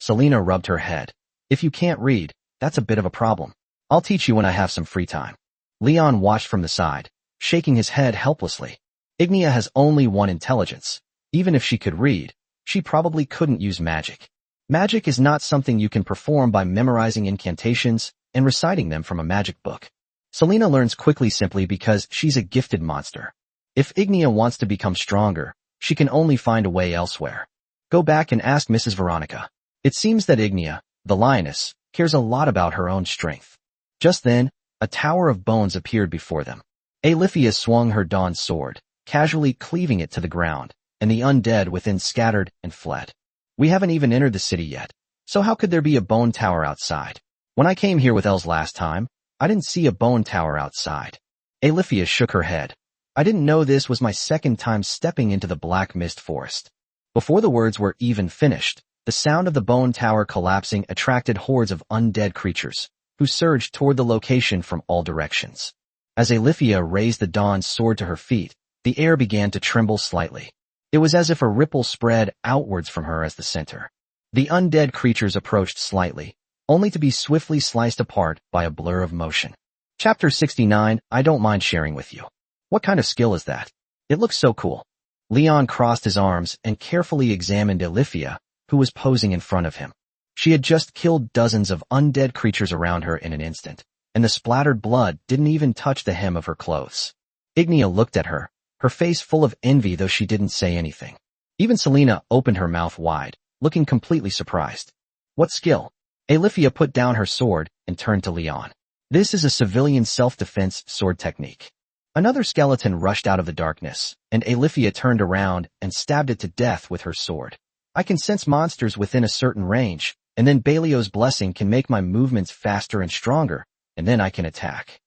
Selena rubbed her head. If you can't read, that's a bit of a problem. I'll teach you when I have some free time. Leon watched from the side, shaking his head helplessly. Ignia has only one intelligence. Even if she could read, she probably couldn't use magic. Magic is not something you can perform by memorizing incantations and reciting them from a magic book. Selena learns quickly simply because she's a gifted monster. If Ignia wants to become stronger, she can only find a way elsewhere. Go back and ask Mrs. Veronica. It seems that Ignia, the lioness, cares a lot about her own strength. Just then, a tower of bones appeared before them. Alithia swung her dawn sword, casually cleaving it to the ground, and the undead within scattered and fled. We haven't even entered the city yet, so how could there be a bone tower outside? When I came here with Els last time, I didn't see a bone tower outside. Alithia shook her head. I didn't know this was my second time stepping into the black mist forest. Before the words were even finished, the sound of the bone tower collapsing attracted hordes of undead creatures, who surged toward the location from all directions. As Alithia raised the dawn sword to her feet, the air began to tremble slightly. It was as if a ripple spread outwards from her as the center. The undead creatures approached slightly, only to be swiftly sliced apart by a blur of motion. Chapter 69, I don't mind sharing with you. What kind of skill is that? It looks so cool. Leon crossed his arms and carefully examined Alithia, who was posing in front of him. She had just killed dozens of undead creatures around her in an instant, and the splattered blood didn't even touch the hem of her clothes. Ignia looked at her, her face full of envy though she didn't say anything. Even Selena opened her mouth wide, looking completely surprised. What skill? Alithia put down her sword and turned to Leon. This is a civilian self-defense sword technique. Another skeleton rushed out of the darkness, and Alithia turned around and stabbed it to death with her sword. I can sense monsters within a certain range, and then Balio's blessing can make my movements faster and stronger, and then I can attack.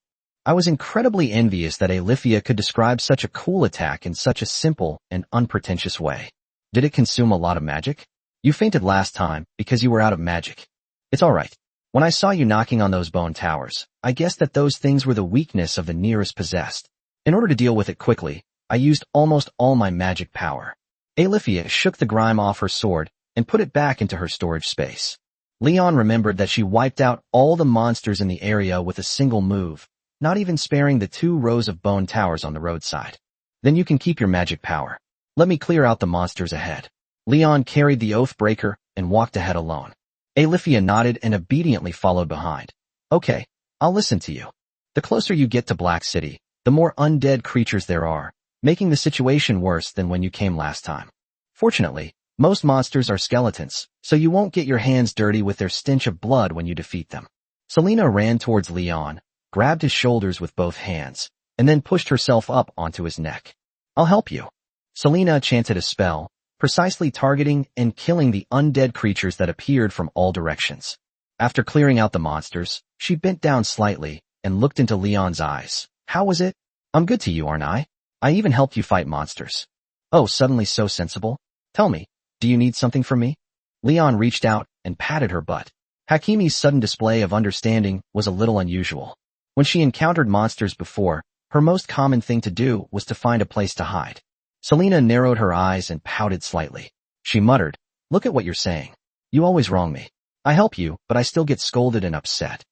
I was incredibly envious that Alithia could describe such a cool attack in such a simple and unpretentious way. Did it consume a lot of magic? You fainted last time because you were out of magic. It's alright. When I saw you knocking on those bone towers, I guessed that those things were the weakness of the nearest possessed. In order to deal with it quickly, I used almost all my magic power. Alithia shook the grime off her sword and put it back into her storage space. Leon remembered that she wiped out all the monsters in the area with a single move, not even sparing the 2 rows of bone towers on the roadside. Then you can keep your magic power. Let me clear out the monsters ahead. Leon carried the Oathbreaker and walked ahead alone. Alithia nodded and obediently followed behind. Okay, I'll listen to you. The closer you get to Black City, the more undead creatures there are, making the situation worse than when you came last time. Fortunately, most monsters are skeletons, so you won't get your hands dirty with their stench of blood when you defeat them. Selena ran towards Leon, grabbed his shoulders with both hands, and then pushed herself up onto his neck. I'll help you. Selena chanted a spell, precisely targeting and killing the undead creatures that appeared from all directions. After clearing out the monsters, she bent down slightly and looked into Leon's eyes. How was it? I'm good to you, aren't I? I even helped you fight monsters. Oh, suddenly so sensible? Tell me, do you need something from me? Leon reached out and patted her butt. Hakimi's sudden display of understanding was a little unusual. When she encountered monsters before, her most common thing to do was to find a place to hide. Selena narrowed her eyes and pouted slightly. She muttered, look at what you're saying. You always wrong me. I help you, but I still get scolded and upset.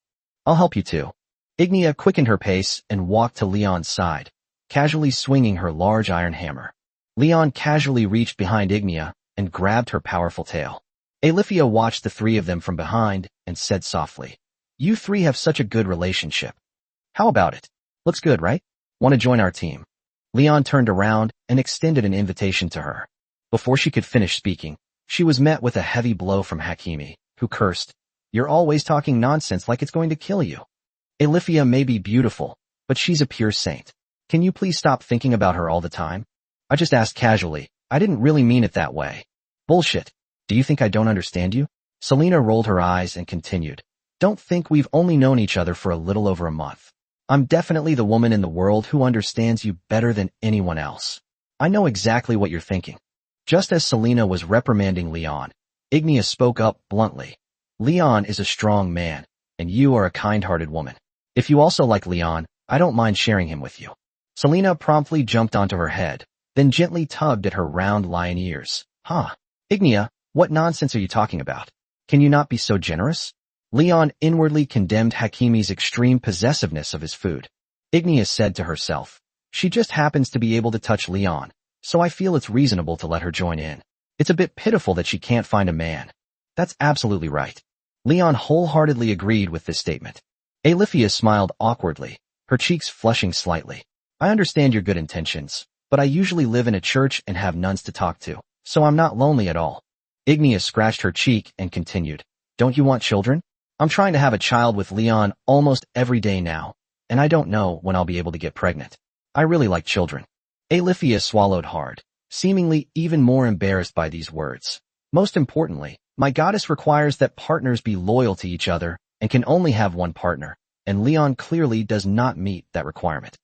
I'll help you too. Ignia quickened her pace and walked to Leon's side, casually swinging her large iron hammer. Leon casually reached behind Ignia and grabbed her powerful tail. Alithia watched the 3 of them from behind and said softly, you 3 have such a good relationship. How about it? Looks good, right? Want to join our team? Leon turned around and extended an invitation to her. Before she could finish speaking, she was met with a heavy blow from Hakimi, who cursed, you're always talking nonsense like it's going to kill you. Alithia may be beautiful, but she's a pure saint. Can you please stop thinking about her all the time? I just asked casually. I didn't really mean it that way. Bullshit. Do you think I don't understand you? Selena rolled her eyes and continued. Don't think we've only known each other for a little over a month. I'm definitely the woman in the world who understands you better than anyone else. I know exactly what you're thinking. Just as Selena was reprimanding Leon, Ignia spoke up bluntly. Leon is a strong man, and you are a kind-hearted woman. If you also like Leon, I don't mind sharing him with you. Selena promptly jumped onto her head, then gently tugged at her round lion ears. Huh? Ignia, what nonsense are you talking about? Can you not be so generous? Leon inwardly condemned Hakimi's extreme possessiveness of his food. Ignia said to herself, she just happens to be able to touch Leon, so I feel it's reasonable to let her join in. It's a bit pitiful that she can't find a man. That's absolutely right. Leon wholeheartedly agreed with this statement. Alithia smiled awkwardly, her cheeks flushing slightly. I understand your good intentions, but I usually live in a church and have nuns to talk to, so I'm not lonely at all. Ignia scratched her cheek and continued, don't you want children? I'm trying to have a child with Leon almost every day now, and I don't know when I'll be able to get pregnant. I really like children. Alethea swallowed hard, seemingly even more embarrassed by these words. Most importantly, my goddess requires that partners be loyal to each other and can only have one partner, and Leon clearly does not meet that requirement.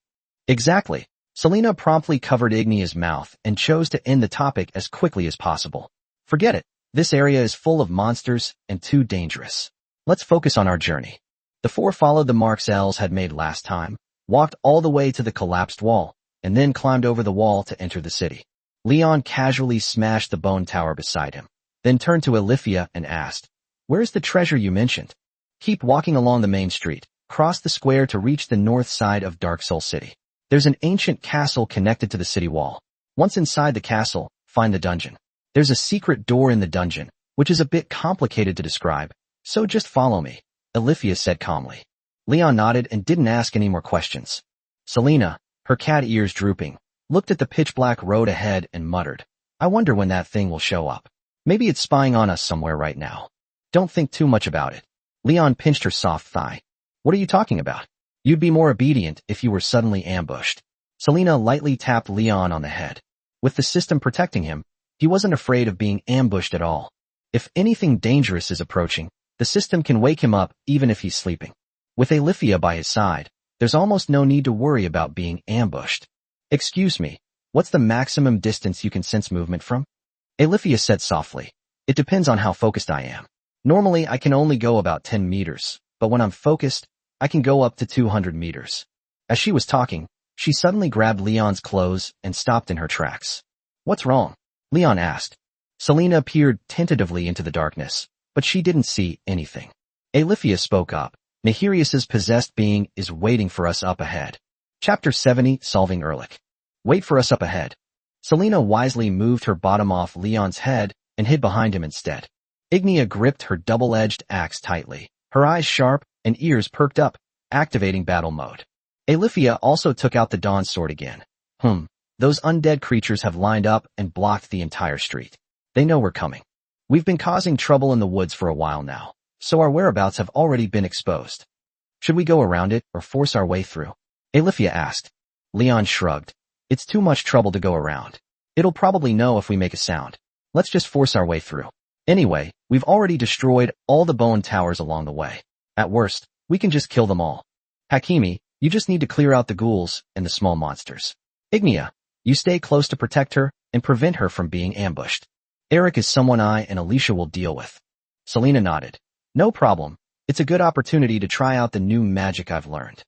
Exactly. Selena promptly covered Ignia's mouth and chose to end the topic as quickly as possible. Forget it. This area is full of monsters and too dangerous. Let's focus on our journey. The four followed the marks Els had made last time, walked all the way to the collapsed wall, and then climbed over the wall to enter the city. Leon casually smashed the bone tower beside him, then turned to Alethea and asked, where's the treasure you mentioned? Keep walking along the main street, cross the square to reach the north side of Dark Soul City. There's an ancient castle connected to the city wall. Once inside the castle, find the dungeon. There's a secret door in the dungeon, which is a bit complicated to describe, so just follow me, Alethea said calmly. Leon nodded and didn't ask any more questions. Selena, her cat ears drooping, looked at the pitch-black road ahead and muttered, I wonder when that thing will show up. Maybe it's spying on us somewhere right now. Don't think too much about it. Leon pinched her soft thigh. What are you talking about? You'd be more obedient if you were suddenly ambushed. Selena lightly tapped Leon on the head. With the system protecting him, he wasn't afraid of being ambushed at all. If anything dangerous is approaching, the system can wake him up even if he's sleeping. With Alethea by his side, there's almost no need to worry about being ambushed. Excuse me, what's the maximum distance you can sense movement from? Alethea said softly. It depends on how focused I am. Normally I can only go about 10 meters, but when I'm focused, I can go up to 200 meters. As she was talking, she suddenly grabbed Leon's clothes and stopped in her tracks. What's wrong? Leon asked. Selena peered tentatively into the darkness, but she didn't see anything. Alethea spoke up. Neherius's possessed being is waiting for us up ahead. Chapter 70, Solving Ehrlich. Wait for us up ahead. Selena wisely moved her bottom off Leon's head and hid behind him instead. Ignia gripped her double-edged axe tightly, her eyes sharp and ears perked up, activating battle mode. Alethea also took out the dawn sword again. Those undead creatures have lined up and blocked the entire street. They know we're coming. We've been causing trouble in the woods for a while now, so our whereabouts have already been exposed. Should we go around it or force our way through? Alethea asked. Leon shrugged. It's too much trouble to go around. It'll probably know if we make a sound. Let's just force our way through. Anyway, we've already destroyed all the bone towers along the way. At worst, we can just kill them all. Hakimi, you just need to clear out the ghouls and the small monsters. Ignia, you stay close to protect her and prevent her from being ambushed. Eric is someone I and Alicia will deal with. Selena nodded. No problem. It's a good opportunity to try out the new magic I've learned.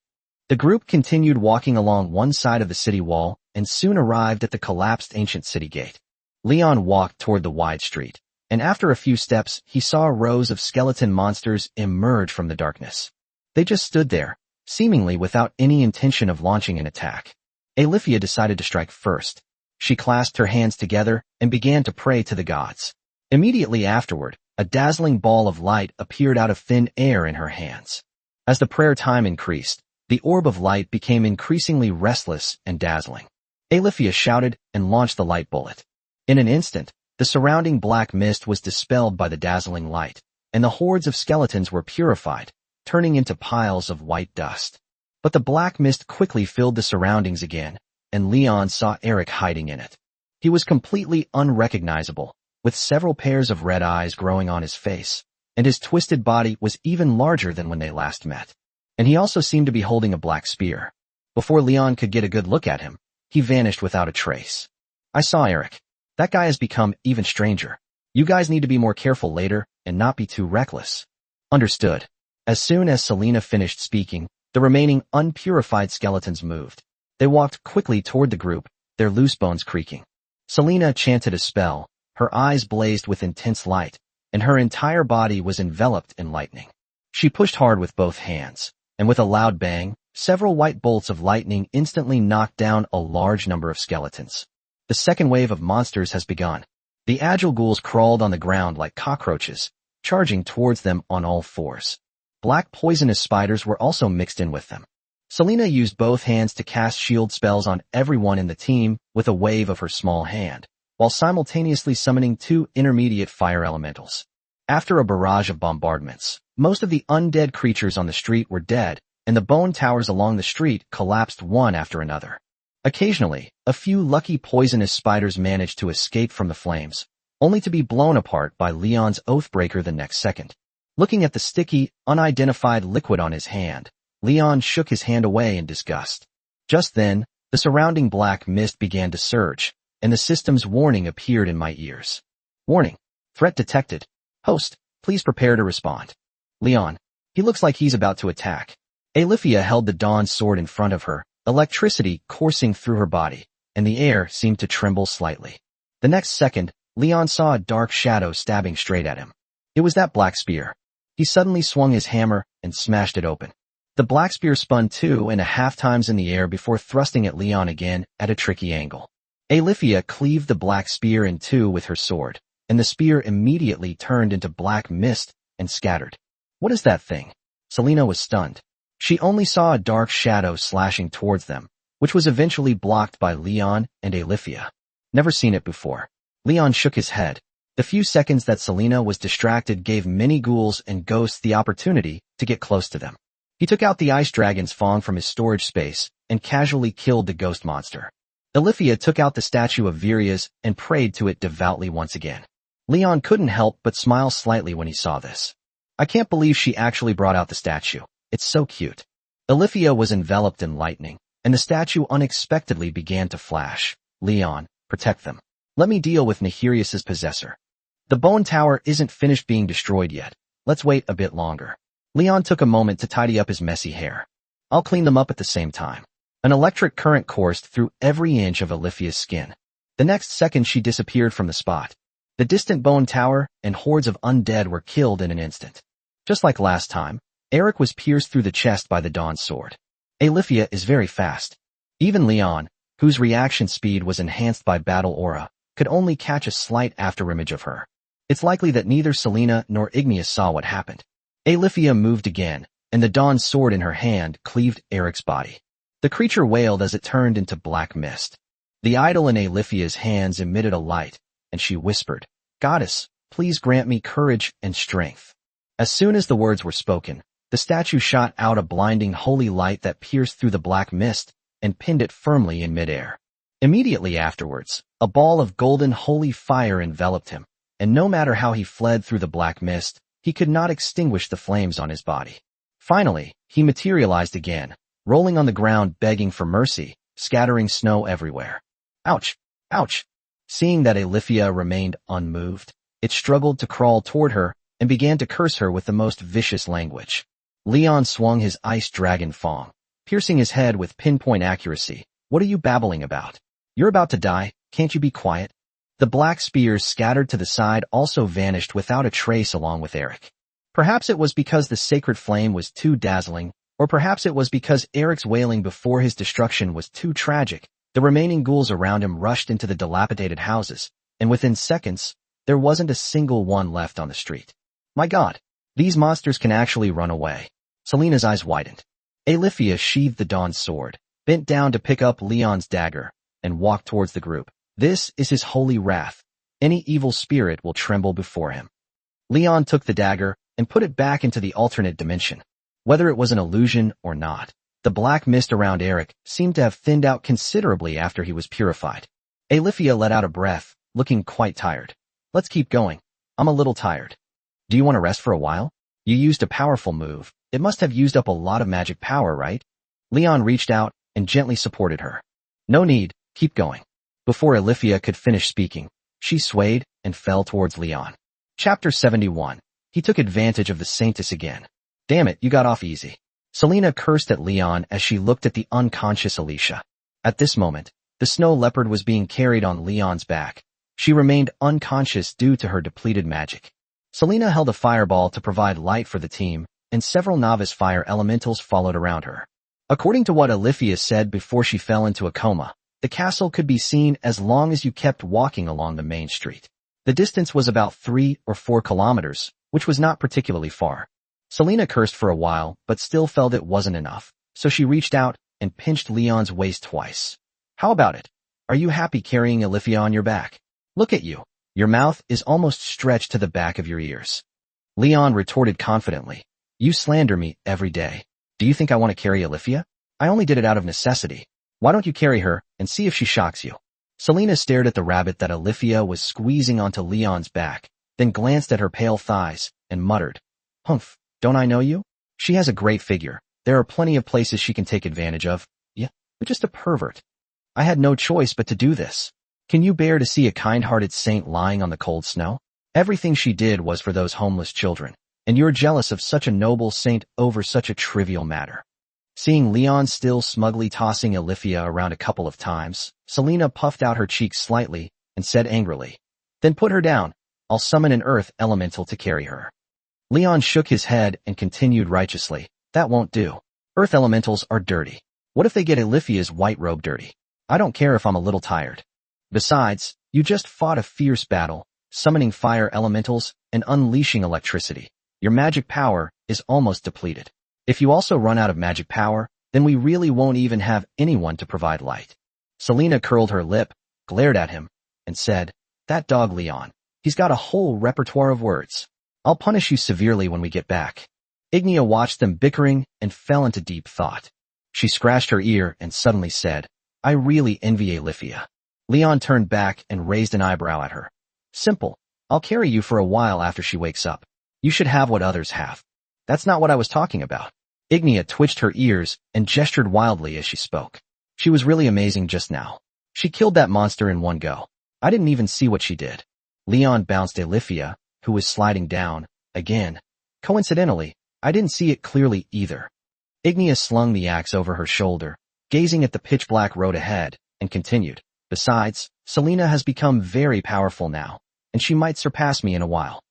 The group continued walking along one side of the city wall and soon arrived at the collapsed ancient city gate. Leon walked toward the wide street, and after a few steps, he saw rows of skeleton monsters emerge from the darkness. They just stood there, seemingly without any intention of launching an attack. Alethea decided to strike first. She clasped her hands together and began to pray to the gods. Immediately afterward, a dazzling ball of light appeared out of thin air in her hands. As the prayer time increased, the orb of light became increasingly restless and dazzling. Alethea shouted and launched the light bullet. In an instant, the surrounding black mist was dispelled by the dazzling light, and the hordes of skeletons were purified, turning into piles of white dust. But the black mist quickly filled the surroundings again, and Leon saw Eric hiding in it. He was completely unrecognizable, with several pairs of red eyes growing on his face, and his twisted body was even larger than when they last met. And he also seemed to be holding a black spear. Before Leon could get a good look at him, he vanished without a trace. I saw Eric. That guy has become even stranger. You guys need to be more careful later and not be too reckless. Understood. As soon as Selena finished speaking, the remaining unpurified skeletons moved. They walked quickly toward the group, their loose bones creaking. Selena chanted a spell, her eyes blazed with intense light, and her entire body was enveloped in lightning. She pushed hard with both hands, and with a loud bang, several white bolts of lightning instantly knocked down a large number of skeletons. The second wave of monsters has begun. The agile ghouls crawled on the ground like cockroaches, charging towards them on all fours. Black poisonous spiders were also mixed in with them. Selena used both hands to cast shield spells on everyone in the team with a wave of her small hand, while simultaneously summoning 2 intermediate fire elementals. After a barrage of bombardments, most of the undead creatures on the street were dead, and the bone towers along the street collapsed one after another. Occasionally, a few lucky poisonous spiders managed to escape from the flames, only to be blown apart by Leon's Oathbreaker the next second. Looking at the sticky, unidentified liquid on his hand, Leon shook his hand away in disgust. Just then, the surrounding black mist began to surge, and the system's warning appeared in my ears. Warning. Threat detected. Host, please prepare to respond. Leon. He looks like he's about to attack. Alifia held the Dawn sword in front of her, electricity coursing through her body, and the air seemed to tremble slightly. The next second, Leon saw a dark shadow stabbing straight at him. It was that black spear. He suddenly swung his hammer and smashed it open. The black spear spun 2.5 times in the air before thrusting at Leon again at a tricky angle. Alifia cleaved the black spear in 2 with her sword, and the spear immediately turned into black mist and scattered. What is that thing? Selena was stunned. She only saw a dark shadow slashing towards them, which was eventually blocked by Leon and Alifia. Never seen it before. Leon shook his head. The few seconds that Selena was distracted gave many ghouls and ghosts the opportunity to get close to them. He took out the ice dragon's fang from his storage space and casually killed the ghost monster. Alifia took out the statue of Viria's and prayed to it devoutly once again. Leon couldn't help but smile slightly when he saw this. I can't believe she actually brought out the statue. It's so cute. Alifia was enveloped in lightning, and the statue unexpectedly began to flash. Leon, protect them. Let me deal with Nahirius's possessor. The bone tower isn't finished being destroyed yet. Let's wait a bit longer. Leon took a moment to tidy up his messy hair. I'll clean them up at the same time. An electric current coursed through every inch of Alifia's skin. The next second she disappeared from the spot. The distant bone tower and hordes of undead were killed in an instant. Just like last time, Eric was pierced through the chest by the Dawn sword. Alifia is very fast. Even Leon, whose reaction speed was enhanced by battle aura, could only catch a slight afterimage of her. It's likely that neither Selena nor Igneous saw what happened. Alifia moved again, and the Dawn sword in her hand cleaved Eric's body. The creature wailed as it turned into black mist. The idol in Alifia's hands emitted a light, and she whispered, "Goddess, please grant me courage and strength." As soon as the words were spoken, the statue shot out a blinding holy light that pierced through the black mist and pinned it firmly in midair. Immediately afterwards, a ball of golden holy fire enveloped him, and no matter how he fled through the black mist, he could not extinguish the flames on his body. Finally, he materialized again, rolling on the ground begging for mercy, scattering snow everywhere. Ouch! Ouch! Seeing that Alifia remained unmoved, it struggled to crawl toward her and began to curse her with the most vicious language. Leon swung his ice dragon fang, piercing his head with pinpoint accuracy. What are you babbling about? You're about to die, can't you be quiet? The black spears scattered to the side also vanished without a trace along with Eric. Perhaps it was because the sacred flame was too dazzling, or perhaps it was because Eric's wailing before his destruction was too tragic. The remaining ghouls around him rushed into the dilapidated houses, and within seconds, there wasn't a single one left on the street. My God, these monsters can actually run away. Selena's eyes widened. Alifia sheathed the Dawn sword, bent down to pick up Leon's dagger, and walked towards the group. This is his holy wrath. Any evil spirit will tremble before him. Leon took the dagger and put it back into the alternate dimension. Whether it was an illusion or not, the black mist around Eric seemed to have thinned out considerably after he was purified. Alifia let out a breath, looking quite tired. Let's keep going. I'm a little tired. Do you want to rest for a while? You used a powerful move. It must have used up a lot of magic power, right? Leon reached out and gently supported her. No need, keep going. Before Alifia could finish speaking, she swayed and fell towards Leon. Chapter 71. He took advantage of the Saintess again. Damn it, you got off easy. Selena cursed at Leon as she looked at the unconscious Alicia. At this moment, the snow leopard was being carried on Leon's back. She remained unconscious due to her depleted magic. Selena held a fireball to provide light for the team, and several novice fire elementals followed around her. According to what Alifia said before she fell into a coma, the castle could be seen as long as you kept walking along the main street. The distance was about 3 or 4 kilometers, which was not particularly far. Selena cursed for a while, but still felt it wasn't enough. so she reached out and pinched Leon's waist twice. How about it? Are you happy carrying Alifia on your back? Look at you. Your mouth is almost stretched to the back of your ears. Leon retorted confidently. You slander me every day. Do you think I want to carry Alifia? I only did it out of necessity. Why don't you carry her and see if she shocks you? Selena stared at the rabbit that Alifia was squeezing onto Leon's back, then glanced at her pale thighs and muttered, Humph, don't I know you? She has a great figure. There are plenty of places she can take advantage of. Yeah, but just a pervert. I had no choice but to do this. Can you bear to see a kind-hearted saint lying on the cold snow? Everything she did was for those homeless children, and you're jealous of such a noble saint over such a trivial matter. Seeing Leon still smugly tossing Alifia around a couple of times, Selena puffed out her cheeks slightly and said angrily, Then put her down. I'll summon an earth elemental to carry her. Leon shook his head and continued righteously, That won't do. Earth elementals are dirty. What if they get Alifia's white robe dirty? I don't care if I'm a little tired. Besides, you just fought a fierce battle, summoning fire elementals and unleashing electricity. Your magic power is almost depleted. If you also run out of magic power, then we really won't even have anyone to provide light. Selena curled her lip, glared at him, and said, That dog Leon. He's got a whole repertoire of words. I'll punish you severely when we get back. Ignia watched them bickering and fell into deep thought. She scratched her ear and suddenly said, I really envy Alifia. Leon turned back and raised an eyebrow at her. Simple. I'll carry you for a while after she wakes up. You should have what others have. That's not what I was talking about. Ignia twitched her ears and gestured wildly as she spoke. She was really amazing just now. She killed that monster in one go. I didn't even see what she did. Leon bounced Alifia, who was sliding down, again. Coincidentally, I didn't see it clearly either. Ignia slung the axe over her shoulder, gazing at the pitch-black road ahead, and continued. Besides, Selena has become very powerful now, and she might surpass me in a while.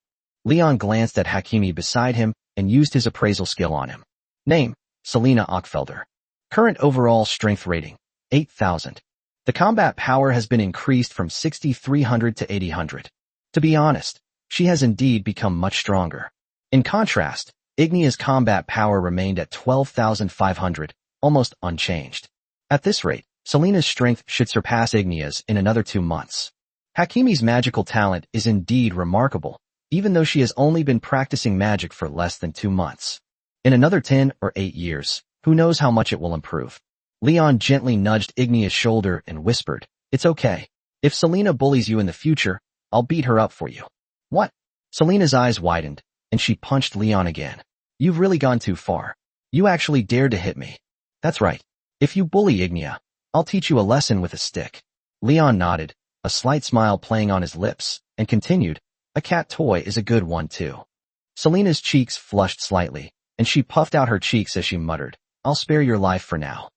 Leon glanced at Hakimi beside him and used his appraisal skill on him. Name, Selena Ockfelder. Current overall strength rating, 8,000. The combat power has been increased from 6,300 to 8,000. To be honest, she has indeed become much stronger. In contrast, Ignia's combat power remained at 12,500, almost unchanged. At this rate, Selena's strength should surpass Ignia's in another 2 months. Hakimi's magical talent is indeed remarkable, even though she has only been practicing magic for less than 2 months. In another 10 or 8 years, who knows how much it will improve. Leon gently nudged Ignia's shoulder and whispered, It's okay. If Selena bullies you in the future, I'll beat her up for you. What? Selena's eyes widened, and she punched Leon again. You've really gone too far. You actually dared to hit me. That's right. If you bully Ignia, I'll teach you a lesson with a stick. Leon nodded, a slight smile playing on his lips, and continued, A cat toy is a good one too. Selena's cheeks flushed slightly, and she puffed out her cheeks as she muttered, I'll spare your life for now.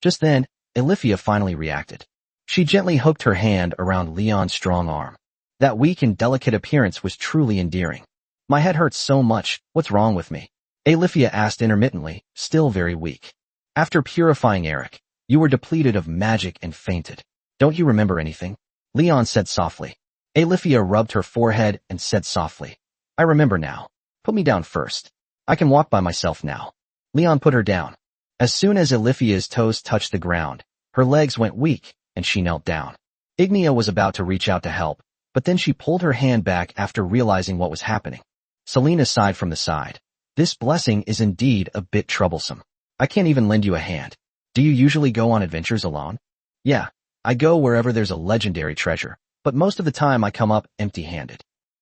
Just then, Alifia finally reacted. She gently hooked her hand around Leon's strong arm. That weak and delicate appearance was truly endearing. My head hurts so much, what's wrong with me? Alifia asked intermittently, still very weak. After purifying Eric, you were depleted of magic and fainted. Don't you remember anything? Leon said softly. Alifia rubbed her forehead and said softly, I remember now. Put me down first. I can walk by myself now. Leon put her down. As soon as Alifia's toes touched the ground, her legs went weak, and she knelt down. Ignia was about to reach out to help, but then she pulled her hand back after realizing what was happening. Selena sighed from the side. This blessing is indeed a bit troublesome. I can't even lend you a hand. Do you usually go on adventures alone? Yeah, I go wherever there's a legendary treasure, but most of the time I come up empty-handed.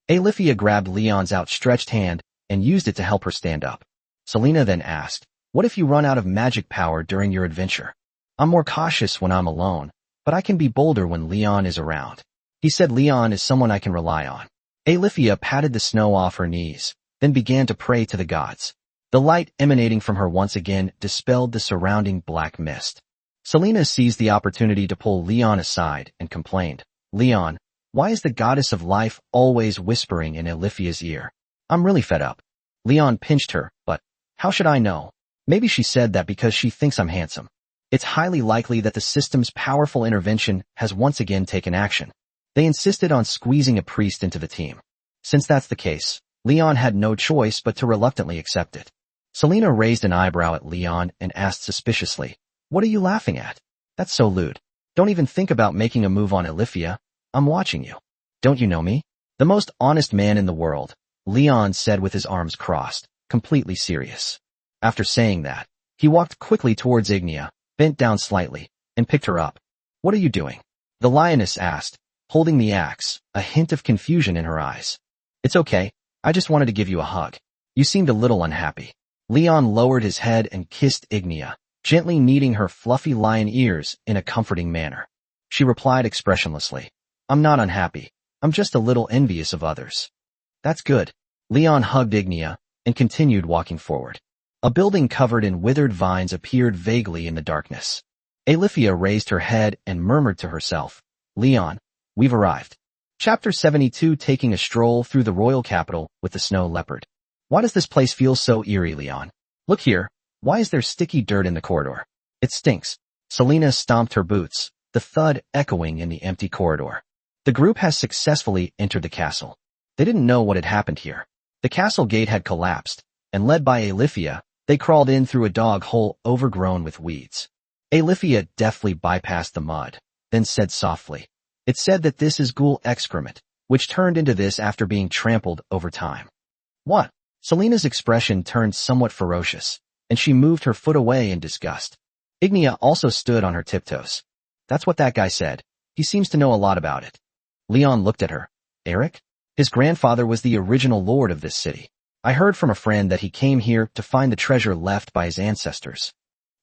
Alifia grabbed Leon's outstretched hand and used it to help her stand up. Selena then asked, What if you run out of magic power during your adventure? I'm more cautious when I'm alone, but I can be bolder when Leon is around. He said Leon is someone I can rely on. Alifia patted the snow off her knees, then began to pray to the gods. The light emanating from her once again dispelled the surrounding black mist. Selena seized the opportunity to pull Leon aside and complained, Leon, why is the goddess of life always whispering in Alifia's ear? I'm really fed up. Leon pinched her, but how should I know? Maybe she said that because she thinks I'm handsome. It's highly likely that the system's powerful intervention has once again taken action. They insisted on squeezing a priest into the team. Since that's the case, Leon had no choice but to reluctantly accept it. Selena raised an eyebrow at Leon and asked suspiciously, "What are you laughing at? That's so lewd. Don't even think about making a move on Olivia. I'm watching you. Don't you know me?" "The most honest man in the world," Leon said with his arms crossed, completely serious. After saying that, he walked quickly towards Ignia, bent down slightly, and picked her up. "What are you doing?" the lioness asked, holding the axe, a hint of confusion in her eyes. "It's okay. I just wanted to give you a hug. You seemed a little unhappy." Leon lowered his head and kissed Ignia, gently kneading her fluffy lion ears in a comforting manner. She replied expressionlessly, "I'm not unhappy. I'm just a little envious of others." "That's good." Leon hugged Ignia and continued walking forward. A building covered in withered vines appeared vaguely in the darkness. Olivia raised her head and murmured to herself, "Leon, we've arrived." Chapter 72, taking a stroll through the royal capital with the snow leopard. "Why does this place feel so eerie, Leon? Look here. Why is there sticky dirt in the corridor? It stinks." Selena stomped her boots, the thud echoing in the empty corridor. The group has successfully entered the castle. They didn't know what had happened here. The castle gate had collapsed, and led by Olivia, they crawled in through a dog hole overgrown with weeds. Olivia deftly bypassed the mud, then said softly, "It said that this is ghoul excrement, which turned into this after being trampled over time." "What?" Selena's expression turned somewhat ferocious, and she moved her foot away in disgust. Ignia also stood on her tiptoes. "That's what that guy said. He seems to know a lot about it." Leon looked at her. "Eric? His grandfather was the original lord of this city. I heard from a friend that he came here to find the treasure left by his ancestors."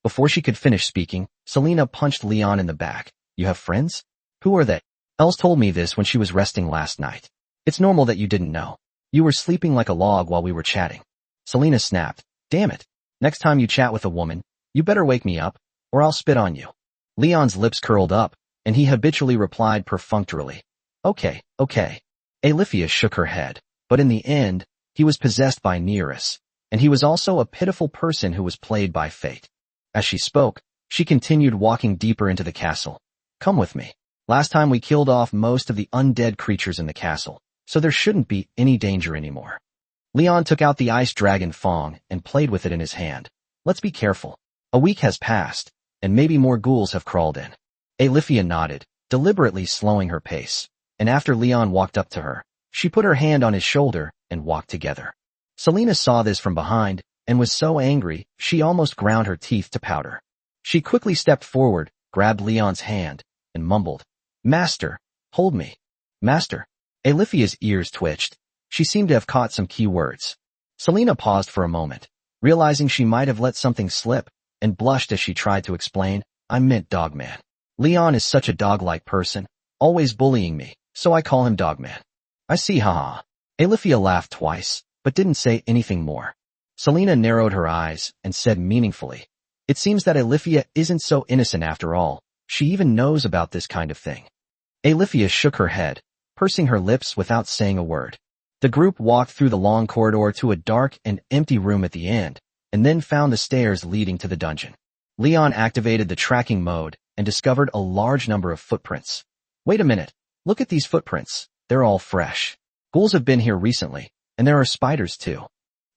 Before she could finish speaking, Selena punched Leon in the back. "You have friends? Who are they?" "Els told me this when she was resting last night. It's normal that you didn't know. You were sleeping like a log while we were chatting." Selena snapped, "Damn it. Next time you chat with a woman, you better wake me up, or I'll spit on you." Leon's lips curled up, and he habitually replied perfunctorily, Okay. Olivia shook her head, but in the end, he was possessed by Nereus, and he was also a pitiful person who was played by fate. As she spoke, she continued walking deeper into the castle. "Come with me. Last time we killed off most of the undead creatures in the castle, so there shouldn't be any danger anymore." Leon took out the ice dragon Fong and played with it in his hand. "Let's be careful. A week has passed, and maybe more ghouls have crawled in." Olivia nodded, deliberately slowing her pace, and after Leon walked up to her, she put her hand on his shoulder and walked together. Selena saw this from behind and was so angry she almost ground her teeth to powder. She quickly stepped forward, grabbed Leon's hand, and mumbled, "Master, hold me." "Master." Olivia's ears twitched. She seemed to have caught some key words. Selena paused for a moment, realizing she might have let something slip, and blushed as she tried to explain, "I meant Dogman. Leon is such a dog-like person, always bullying me, so I call him Dogman." "I see, haha." Olivia laughed twice, but didn't say anything more. Selena narrowed her eyes and said meaningfully, "It seems that Olivia isn't so innocent after all. She even knows about this kind of thing." Olivia shook her head, pursing her lips without saying a word. The group walked through the long corridor to a dark and empty room at the end, and then found the stairs leading to the dungeon. Leon activated the tracking mode and discovered a large number of footprints. "Wait a minute. Look at these footprints. They're all fresh. Ghouls have been here recently, and there are spiders too."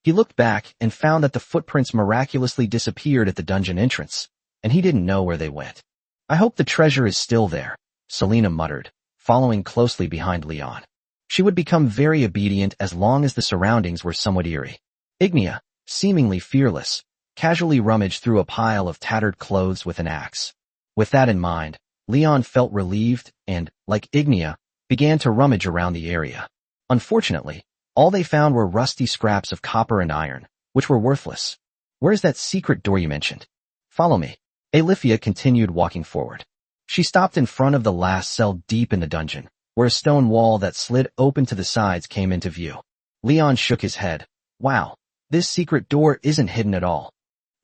He looked back and found that the footprints miraculously disappeared at the dungeon entrance, and he didn't know where they went. "I hope the treasure is still there," Selena muttered, following closely behind Leon. She would become very obedient as long as the surroundings were somewhat eerie. Ignia, seemingly fearless, casually rummaged through a pile of tattered clothes with an axe. With that in mind, Leon felt relieved and, like Ignia, began to rummage around the area. Unfortunately, all they found were rusty scraps of copper and iron, which were worthless. "Where's that secret door you mentioned?" "Follow me." Olivia continued walking forward. She stopped in front of the last cell deep in the dungeon, where a stone wall that slid open to the sides came into view. Leon shook his head. "Wow, this secret door isn't hidden at all.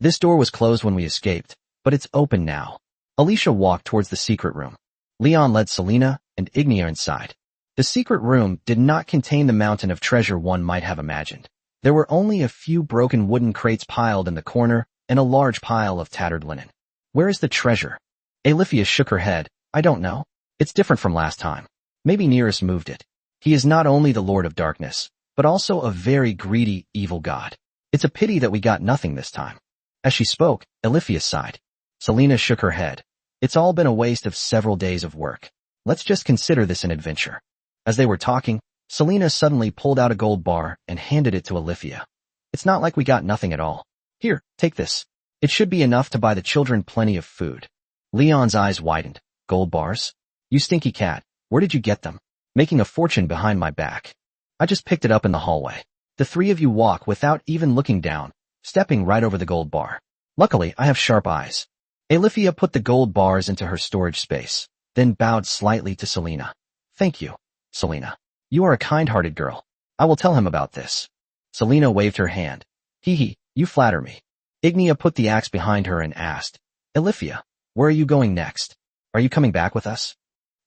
This door was closed when we escaped, but it's open now." Alicia walked towards the secret room. Leon led Selena and Ignia inside. The secret room did not contain the mountain of treasure one might have imagined. There were only a few broken wooden crates piled in the corner and a large pile of tattered linen. "Where is the treasure?" Olivia shook her head. "I don't know. It's different from last time. Maybe Nereus moved it. He is not only the Lord of Darkness, but also a very greedy, evil god. It's a pity that we got nothing this time. As she spoke, Alifia sighed. Selena shook her head. It's all been a waste of several days of work. Let's just consider this an adventure. As they were talking, Selena suddenly pulled out a gold bar and handed it to Alifia. It's not like we got nothing at all. Here, take this. It should be enough to buy the children plenty of food. Leon's eyes widened. Gold bars? You stinky cat, where did you get them? Making a fortune behind my back. I just picked it up in the hallway. The three of you walk without even looking down, stepping right over the gold bar. Luckily, I have sharp eyes. Alifia put the gold bars into her storage space, then bowed slightly to Selena. Thank you, Selena. You are a kind-hearted girl. I will tell him about this. Selena waved her hand. Hee, you flatter me. Ignia put the axe behind her and asked, Alifia, where are you going next? Are you coming back with us?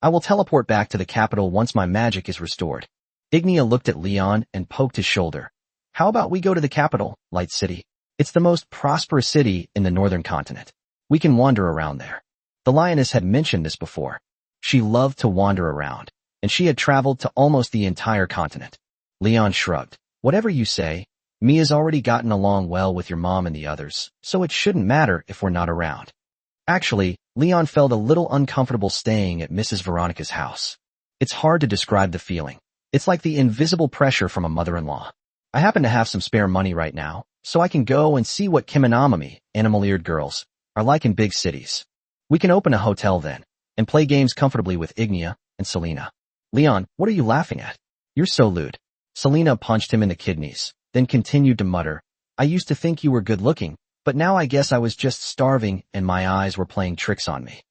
I will teleport back to the capital once my magic is restored. Ignia looked at Leon and poked his shoulder. How about we go to the capital, Light City? It's the most prosperous city in the northern continent. We can wander around there. The lioness had mentioned this before. She loved to wander around, and she had traveled to almost the entire continent. Leon shrugged. Whatever you say, Mia's already gotten along well with your mom and the others, so it shouldn't matter if we're not around. Actually, Leon felt a little uncomfortable staying at Mrs. Veronica's house. It's hard to describe the feeling. It's like the invisible pressure from a mother-in-law. I happen to have some spare money right now, so I can go and see what Kimonamami, animal-eared girls, are like in big cities. We can open a hotel then, and play games comfortably with Ignia and Selena. Leon, what are you laughing at? You're so lewd. Selena punched him in the kidneys, then continued to mutter, I used to think you were good-looking, but now I guess I was just starving and my eyes were playing tricks on me.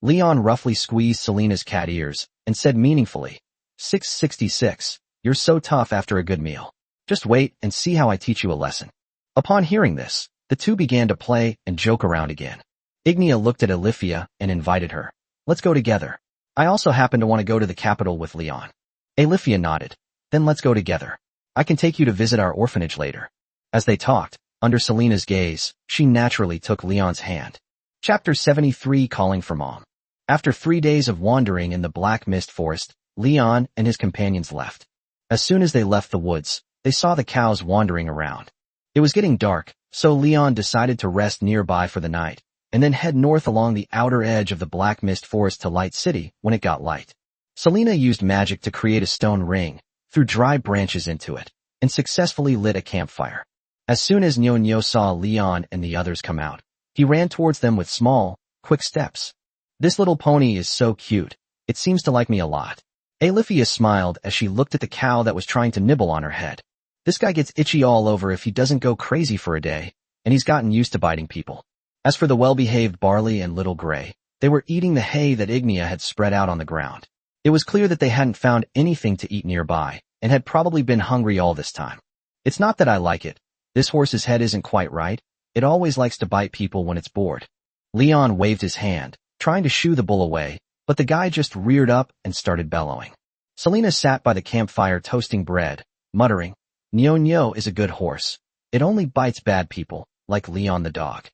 Leon roughly squeezed Selena's cat ears and said meaningfully, 666, you're so tough after a good meal. Just wait and see how I teach you a lesson. Upon hearing this, the two began to play and joke around again. Ignia looked at Alifia and invited her. Let's go together. I also happen to want to go to the capital with Leon. Alifia nodded. Then let's go together. I can take you to visit our orphanage later. As they talked, under Selena's gaze, she naturally took Leon's hand. Chapter 73 Calling for Mom. After 3 days of wandering in the Black Mist Forest, Leon and his companions left. As soon as they left the woods, they saw the cows wandering around. It was getting dark, so Leon decided to rest nearby for the night, and then head north along the outer edge of the Black Mist Forest to Light City when it got light. Selena used magic to create a stone ring, threw dry branches into it, and successfully lit a campfire. As soon as Nyo saw Leon and the others come out, he ran towards them with small, quick steps. This little pony is so cute. It seems to like me a lot. Alifia smiled as she looked at the cow that was trying to nibble on her head. This guy gets itchy all over if he doesn't go crazy for a day, and he's gotten used to biting people. As for the well-behaved Barley and Little Gray, they were eating the hay that Ignia had spread out on the ground. It was clear that they hadn't found anything to eat nearby, and had probably been hungry all this time. It's not that I like it. This horse's head isn't quite right. It always likes to bite people when it's bored. Leon waved his hand, trying to shoo the bull away, but the guy just reared up and started bellowing. Selena sat by the campfire toasting bread, muttering, Nyo is a good horse. It only bites bad people, like Leon the dog.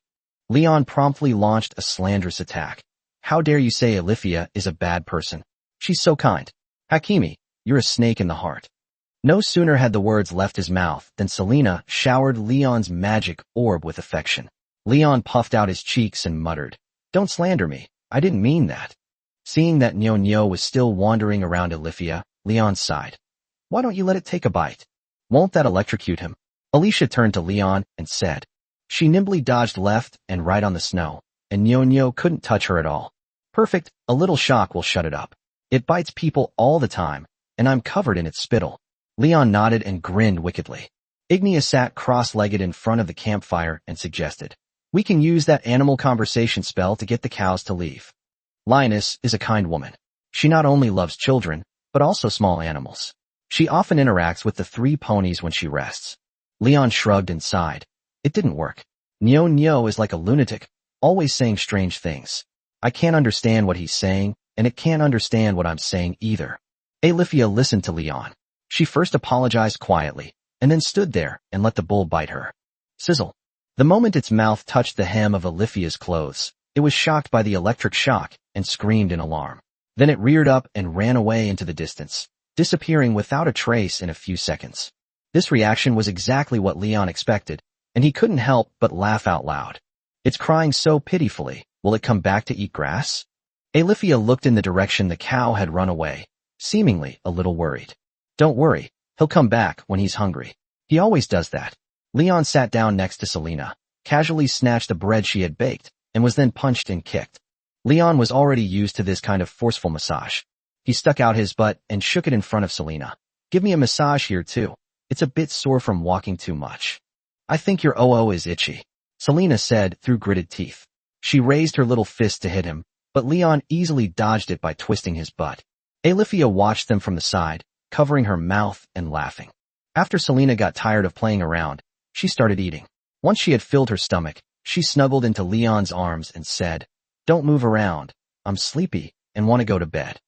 Leon promptly launched a slanderous attack. How dare you say Alifia is a bad person? She's so kind. Hakimi, you're a snake in the heart. No sooner had the words left his mouth than Selena showered Leon's magic orb with affection. Leon puffed out his cheeks and muttered, Don't slander me. I didn't mean that. Seeing that Nyo was still wandering around Alifia, Leon sighed. Why don't you let it take a bite? Won't that electrocute him? Alicia turned to Leon and said. She nimbly dodged left and right on the snow, and Nyo couldn't touch her at all. Perfect, a little shock will shut it up. It bites people all the time, and I'm covered in its spittle. Leon nodded and grinned wickedly. Ignia sat cross-legged in front of the campfire and suggested, We can use that animal conversation spell to get the cows to leave. Lioness is a kind woman. She not only loves children, but also small animals. She often interacts with the 3 ponies when she rests. Leon shrugged and sighed. It didn't work. Nyo is like a lunatic, always saying strange things. I can't understand what he's saying, and it can't understand what I'm saying either. Alifia listened to Leon. She first apologized quietly, and then stood there and let the bull bite her. Sizzle. The moment its mouth touched the hem of Alifia's clothes, it was shocked by the electric shock and screamed in alarm. Then it reared up and ran away into the distance, disappearing without a trace in a few seconds. This reaction was exactly what Leon expected, and he couldn't help but laugh out loud. It's crying so pitifully. Will it come back to eat grass? Alethea looked in the direction the cow had run away, seemingly a little worried. Don't worry, he'll come back when he's hungry. He always does that. Leon sat down next to Selena, casually snatched the bread she had baked, and was then punched and kicked. Leon was already used to this kind of forceful massage. He stuck out his butt and shook it in front of Selena. Give me a massage here too. It's a bit sore from walking too much. I think your OO is itchy, Selena said through gritted teeth. She raised her little fist to hit him, but Leon easily dodged it by twisting his butt. Alethea watched them from the side, covering her mouth and laughing. After Selena got tired of playing around, she started eating. Once she had filled her stomach, she snuggled into Leon's arms and said, Don't move around. I'm sleepy and want to go to bed.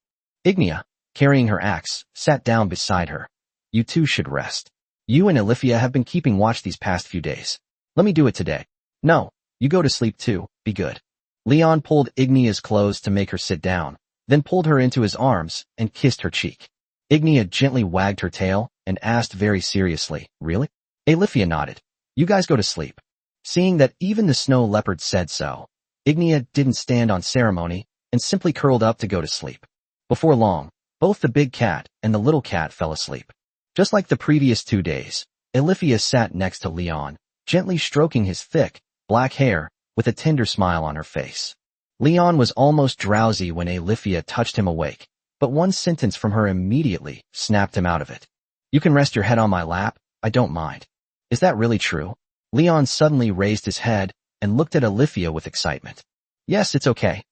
Ignia, carrying her axe, sat down beside her. You two should rest. You and Alethea have been keeping watch these past few days. Let me do it today. No, you go to sleep too, be good. Leon pulled Ignia's clothes to make her sit down, then pulled her into his arms and kissed her cheek. Ignia gently wagged her tail and asked very seriously, Really? Alethea nodded. You guys go to sleep. Seeing that even the snow leopard said so, Ignia didn't stand on ceremony and simply curled up to go to sleep. Before long, both the big cat and the little cat fell asleep. Just like the previous 2 days, Alethea sat next to Leon, gently stroking his thick, black hair, with a tender smile on her face. Leon was almost drowsy when Alethea touched him awake, but one sentence from her immediately snapped him out of it. You can rest your head on my lap, I don't mind. Is that really true? Leon suddenly raised his head and looked at Alethea with excitement. Yes, it's okay.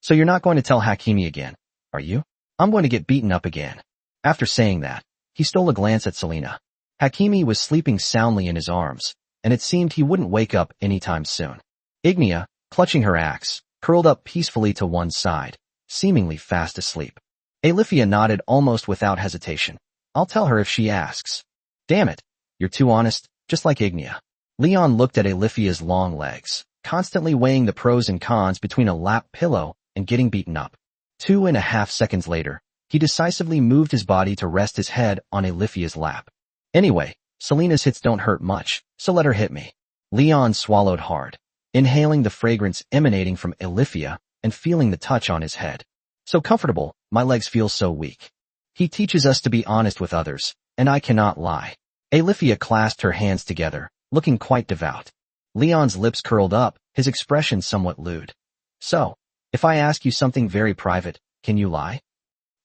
So you're not going to tell Hakimi again, are you? I'm going to get beaten up again. After saying that, he stole a glance at Selena. Hakimi was sleeping soundly in his arms, and it seemed he wouldn't wake up anytime soon. Ignia, clutching her axe, curled up peacefully to one side, seemingly fast asleep. Alethea nodded almost without hesitation. I'll tell her if she asks. Damn it, you're too honest, just like Ignia. Leon looked at Alethea's long legs, constantly weighing the pros and cons between a lap pillow and getting beaten up. 2.5 seconds later, he decisively moved his body to rest his head on Alethea's lap. Anyway, Selena's hits don't hurt much, so let her hit me. Leon swallowed hard, inhaling the fragrance emanating from Alethea and feeling the touch on his head. So comfortable, my legs feel so weak. He teaches us to be honest with others, and I cannot lie. Alethea clasped her hands together, looking quite devout. Leon's lips curled up, his expression somewhat lewd. So, if I ask you something very private, can you lie?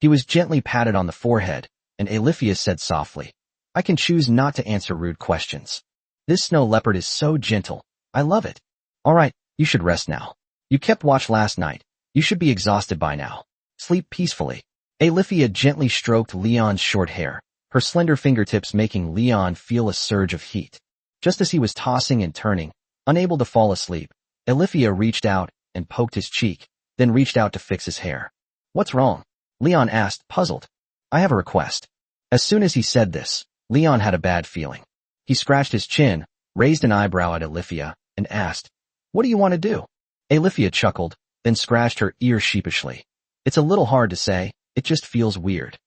He was gently patted on the forehead, and Alethea said softly, I can choose not to answer rude questions. This snow leopard is so gentle. I love it. All right, you should rest now. You kept watch last night. You should be exhausted by now. Sleep peacefully. Alethea gently stroked Leon's short hair, her slender fingertips making Leon feel a surge of heat. Just as he was tossing and turning, unable to fall asleep, Alethea reached out and poked his cheek, then reached out to fix his hair. What's wrong? Leon asked, puzzled. I have a request. As soon as he said this, Leon had a bad feeling. He scratched his chin, raised an eyebrow at Alethea, and asked, What do you want to do? Alethea chuckled, then scratched her ear sheepishly. It's a little hard to say, it just feels weird.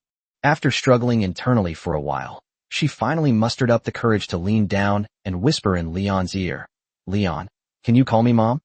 After struggling internally for a while, she finally mustered up the courage to lean down and whisper in Leon's ear, Leon, can you call me Mom?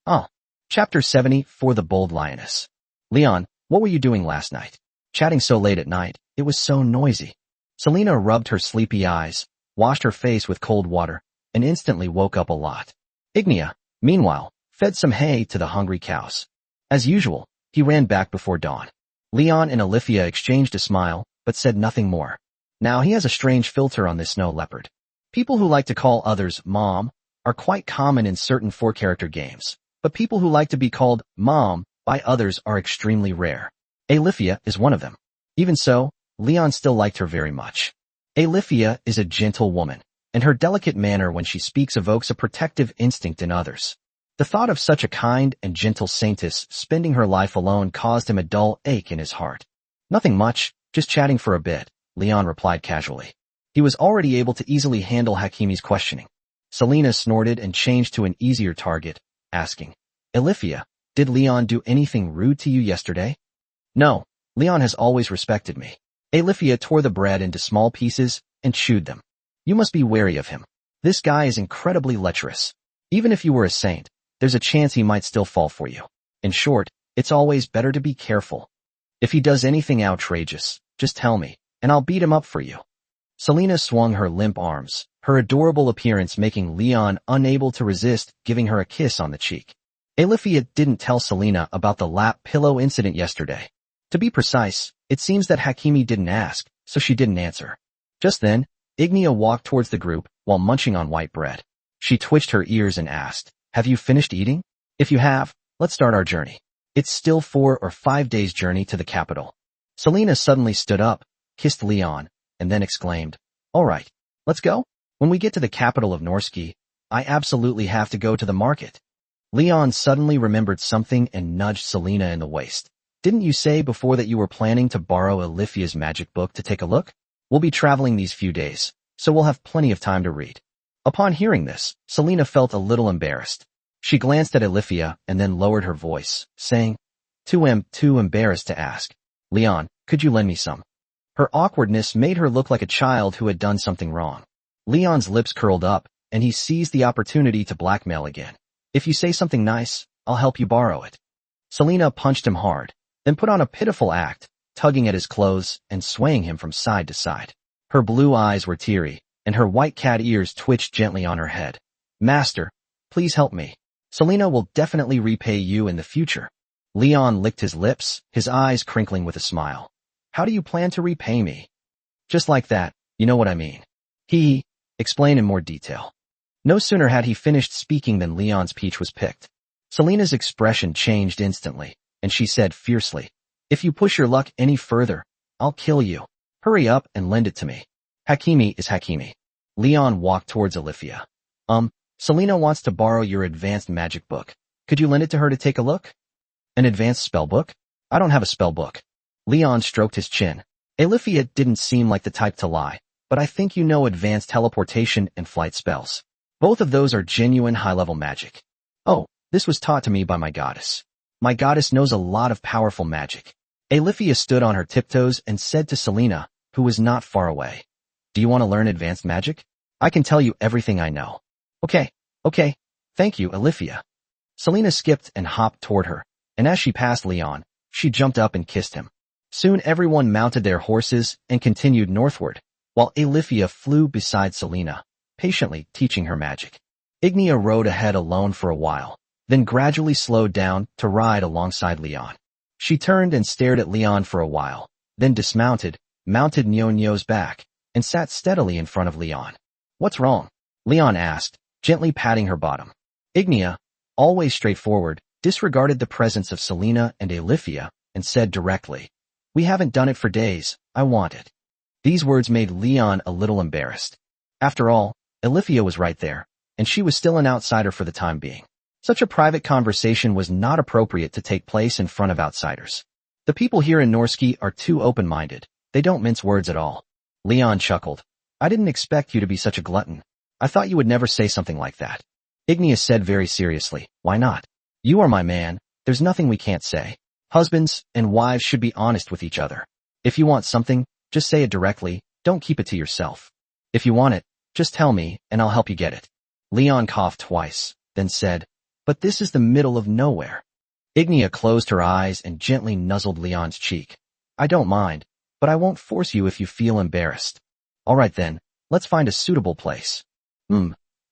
Oh. Chapter 70 for the Bold Lioness. Leon, what were you doing last night? Chatting so late at night, it was so noisy. Selena rubbed her sleepy eyes, washed her face with cold water, and instantly woke up a lot. Ignia, meanwhile, fed some hay to the hungry cows. As usual, he ran back before dawn. Leon and Alethea exchanged a smile, but said nothing more. Now he has a strange filter on this snow leopard. People who like to call others Mom are quite common in certain 4-character games, but people who like to be called Mom by others are extremely rare. Alethea is one of them. Even so, Leon still liked her very much. Alethea is a gentle woman, and her delicate manner when she speaks evokes a protective instinct in others. The thought of such a kind and gentle saintess spending her life alone caused him a dull ache in his heart. Nothing much, just chatting for a bit, Leon replied casually. He was already able to easily handle Hakimi's questioning. Selena snorted and changed to an easier target, asking, Alethea, did Leon do anything rude to you yesterday? No, Leon has always respected me. Alethea tore the bread into small pieces and chewed them. You must be wary of him. This guy is incredibly lecherous. Even if you were a saint, there's a chance he might still fall for you. In short, it's always better to be careful. If he does anything outrageous, just tell me, and I'll beat him up for you. Selena swung her limp arms, her adorable appearance making Leon unable to resist giving her a kiss on the cheek. Alifia didn't tell Selena about the lap pillow incident yesterday. To be precise, it seems that Hakimi didn't ask, so she didn't answer. Just then, Ignia walked towards the group while munching on white bread. She twitched her ears and asked, "Have you finished eating? If you have, let's start our journey. It's still 4 or 5 days' journey to the capital." Selena suddenly stood up, kissed Leon, and then exclaimed, "All right, let's go. When we get to the capital of Norski, I absolutely have to go to the market." Leon suddenly remembered something and nudged Selena in the waist. "Didn't you say before that you were planning to borrow Alifia's magic book to take a look? We'll be traveling these few days, so we'll have plenty of time to read." Upon hearing this, Selena felt a little embarrassed. She glanced at Alifia and then lowered her voice, saying, too embarrassed to ask, "Leon, could you lend me some?" Her awkwardness made her look like a child who had done something wrong. Leon's lips curled up, and he seized the opportunity to blackmail again. "If you say something nice, I'll help you borrow it." Selena punched him hard, then put on a pitiful act, tugging at his clothes and swaying him from side to side. Her blue eyes were teary, and her white cat ears twitched gently on her head. "Master, please help me. Selena will definitely repay you in the future." Leon licked his lips, his eyes crinkling with a smile. "How do you plan to repay me?" "Just like that, you know what I mean." He explained in more detail. No sooner had he finished speaking than Leon's peach was picked. Selena's expression changed instantly, and she said fiercely, "If you push your luck any further, I'll kill you. Hurry up and lend it to me." Hakimi is Hakimi. Leon walked towards Alifia. Selena wants to borrow your advanced magic book. Could you lend it to her to take a look?" "An advanced spell book? I don't have a spell book." Leon stroked his chin. "Alifia didn't seem like the type to lie, but I think you know advanced teleportation and flight spells. Both of those are genuine high-level magic." "Oh, this was taught to me by my goddess. My goddess knows a lot of powerful magic." Alifia stood on her tiptoes and said to Selena, who was not far away, "Do you want to learn advanced magic? I can tell you everything I know." Okay. Thank you, Alifia." Selena skipped and hopped toward her, and as she passed Leon, she jumped up and kissed him. Soon everyone mounted their horses and continued northward, while Alifia flew beside Selena, patiently teaching her magic. Ignia rode ahead alone for a while, then gradually slowed down to ride alongside Leon. She turned and stared at Leon for a while, then dismounted, mounted Nyo-Nyo's back, and sat steadily in front of Leon. "What's wrong?" Leon asked, gently patting her bottom. Ignia, always straightforward, disregarded the presence of Selena and Alifia and said directly, "We haven't done it for days, I want it." These words made Leon a little embarrassed. After all, Alifia was right there, and she was still an outsider for the time being. Such a private conversation was not appropriate to take place in front of outsiders. The people here in Norski are too open-minded. They don't mince words at all. Leon chuckled. "I didn't expect you to be such a glutton. I thought you would never say something like that." Ignia said very seriously, "Why not? You are my man, there's nothing we can't say. Husbands and wives should be honest with each other. If you want something, just say it directly, don't keep it to yourself. If you want it, just tell me, and I'll help you get it." Leon coughed twice, then said, "But this is the middle of nowhere." Ignia closed her eyes and gently nuzzled Leon's cheek. "I don't mind, but I won't force you if you feel embarrassed." "All right then, let's find a suitable place."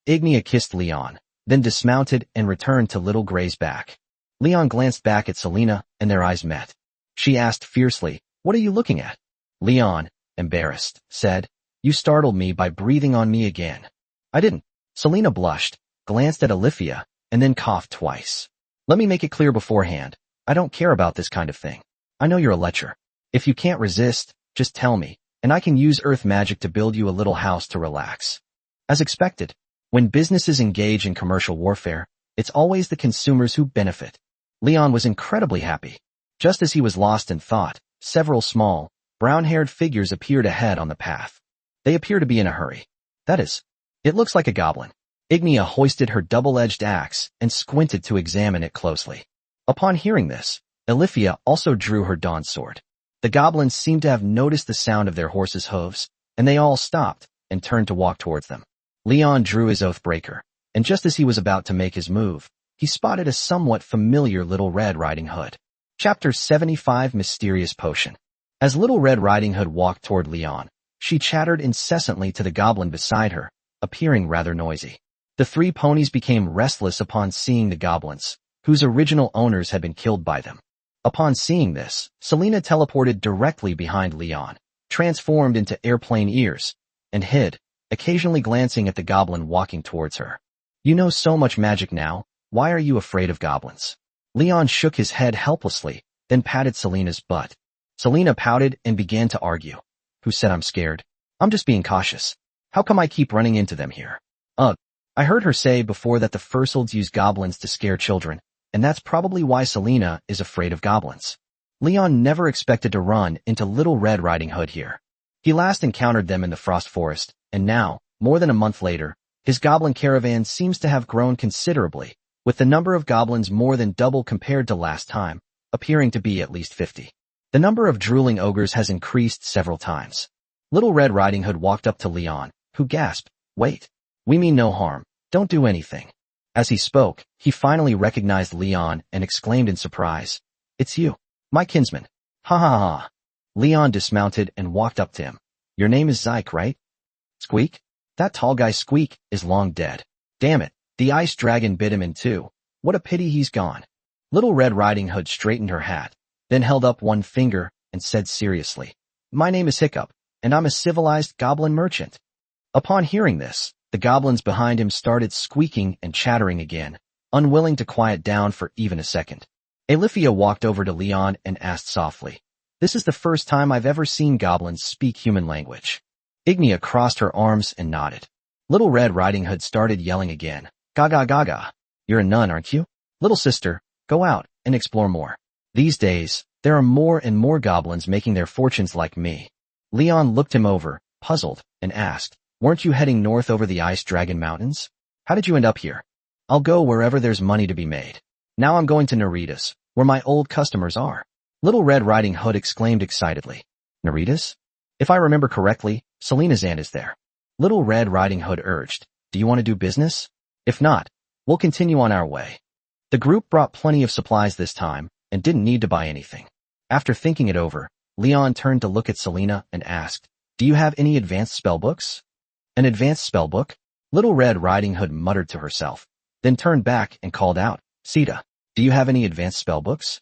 Ignia kissed Leon, then dismounted and returned to Little Gray's back. Leon glanced back at Selena, and their eyes met. She asked fiercely, "What are you looking at?" Leon, embarrassed, said, "You startled me by breathing on me again." "I didn't." Selena blushed, glanced at Alifia, and then coughed twice. "Let me make it clear beforehand, I don't care about this kind of thing. I know you're a lecher. If you can't resist, just tell me, and I can use earth magic to build you a little house to relax." As expected, when businesses engage in commercial warfare, it's always the consumers who benefit. Leon was incredibly happy. Just as he was lost in thought, several small, brown-haired figures appeared ahead on the path. They appear to be in a hurry. That is, it looks like a goblin. Ignia hoisted her double-edged axe and squinted to examine it closely. Upon hearing this, Alifia also drew her dawn sword. The goblins seemed to have noticed the sound of their horses' hooves, and they all stopped and turned to walk towards them. Leon drew his oathbreaker, and just as he was about to make his move, he spotted a somewhat familiar Little Red Riding Hood. Chapter 75 Mysterious Potion. As Little Red Riding Hood walked toward Leon, she chattered incessantly to the goblin beside her, appearing rather noisy. The three ponies became restless upon seeing the goblins, whose original owners had been killed by them. Upon seeing this, Selena teleported directly behind Leon, transformed into airplane ears, and hid, occasionally glancing at the goblin walking towards her. You know so much magic now, why are you afraid of goblins? Leon shook his head helplessly, then patted Selena's butt. Selena pouted and began to argue. Who said I'm scared? I'm just being cautious. How come I keep running into them here? Ugh. I heard her say before that the Fursolds use goblins to scare children, and that's probably why Selena is afraid of goblins. Leon never expected to run into Little Red Riding Hood here. He last encountered them in the Frost Forest, and now, more than a month later, his goblin caravan seems to have grown considerably, with the number of goblins more than double compared to last time, appearing to be at least 50. The number of drooling ogres has increased several times. Little Red Riding Hood walked up to Leon, who gasped, "Wait. We mean no harm. Don't do anything." As he spoke, he finally recognized Leon and exclaimed in surprise, "It's you, my kinsman." Ha ha ha. Leon dismounted and walked up to him. "Your name is Zyke, right?" "Squeak? That tall guy Squeak is long dead. Damn it, the ice dragon bit him in two. What a pity he's gone." Little Red Riding Hood straightened her hat, then held up one finger and said seriously, "My name is Hiccup, and I'm a civilized goblin merchant." Upon hearing this, the goblins behind him started squeaking and chattering again, unwilling to quiet down for even a second. Alifia walked over to Leon and asked softly, "This is the first time I've ever seen goblins speak human language." Ignia crossed her arms and nodded. Little Red Riding Hood started yelling again, "Gaga gaga. You're a nun, aren't you? Little sister, go out and explore more. These days, there are more and more goblins making their fortunes like me." Leon looked him over, puzzled, and asked, "Weren't you heading north over the Ice Dragon Mountains? How did you end up here?" "I'll go wherever there's money to be made. Now I'm going to Narita's, where my old customers are." Little Red Riding Hood exclaimed excitedly. "Narita's? If I remember correctly, Selena's aunt is there." Little Red Riding Hood urged, "Do you want to do business? If not, we'll continue on our way." The group brought plenty of supplies this time, and didn't need to buy anything. After thinking it over, Leon turned to look at Selena and asked, "Do you have any advanced spellbooks?" "An advanced spellbook?" Little Red Riding Hood muttered to herself, then turned back and called out, "Sita, do you have any advanced spellbooks?"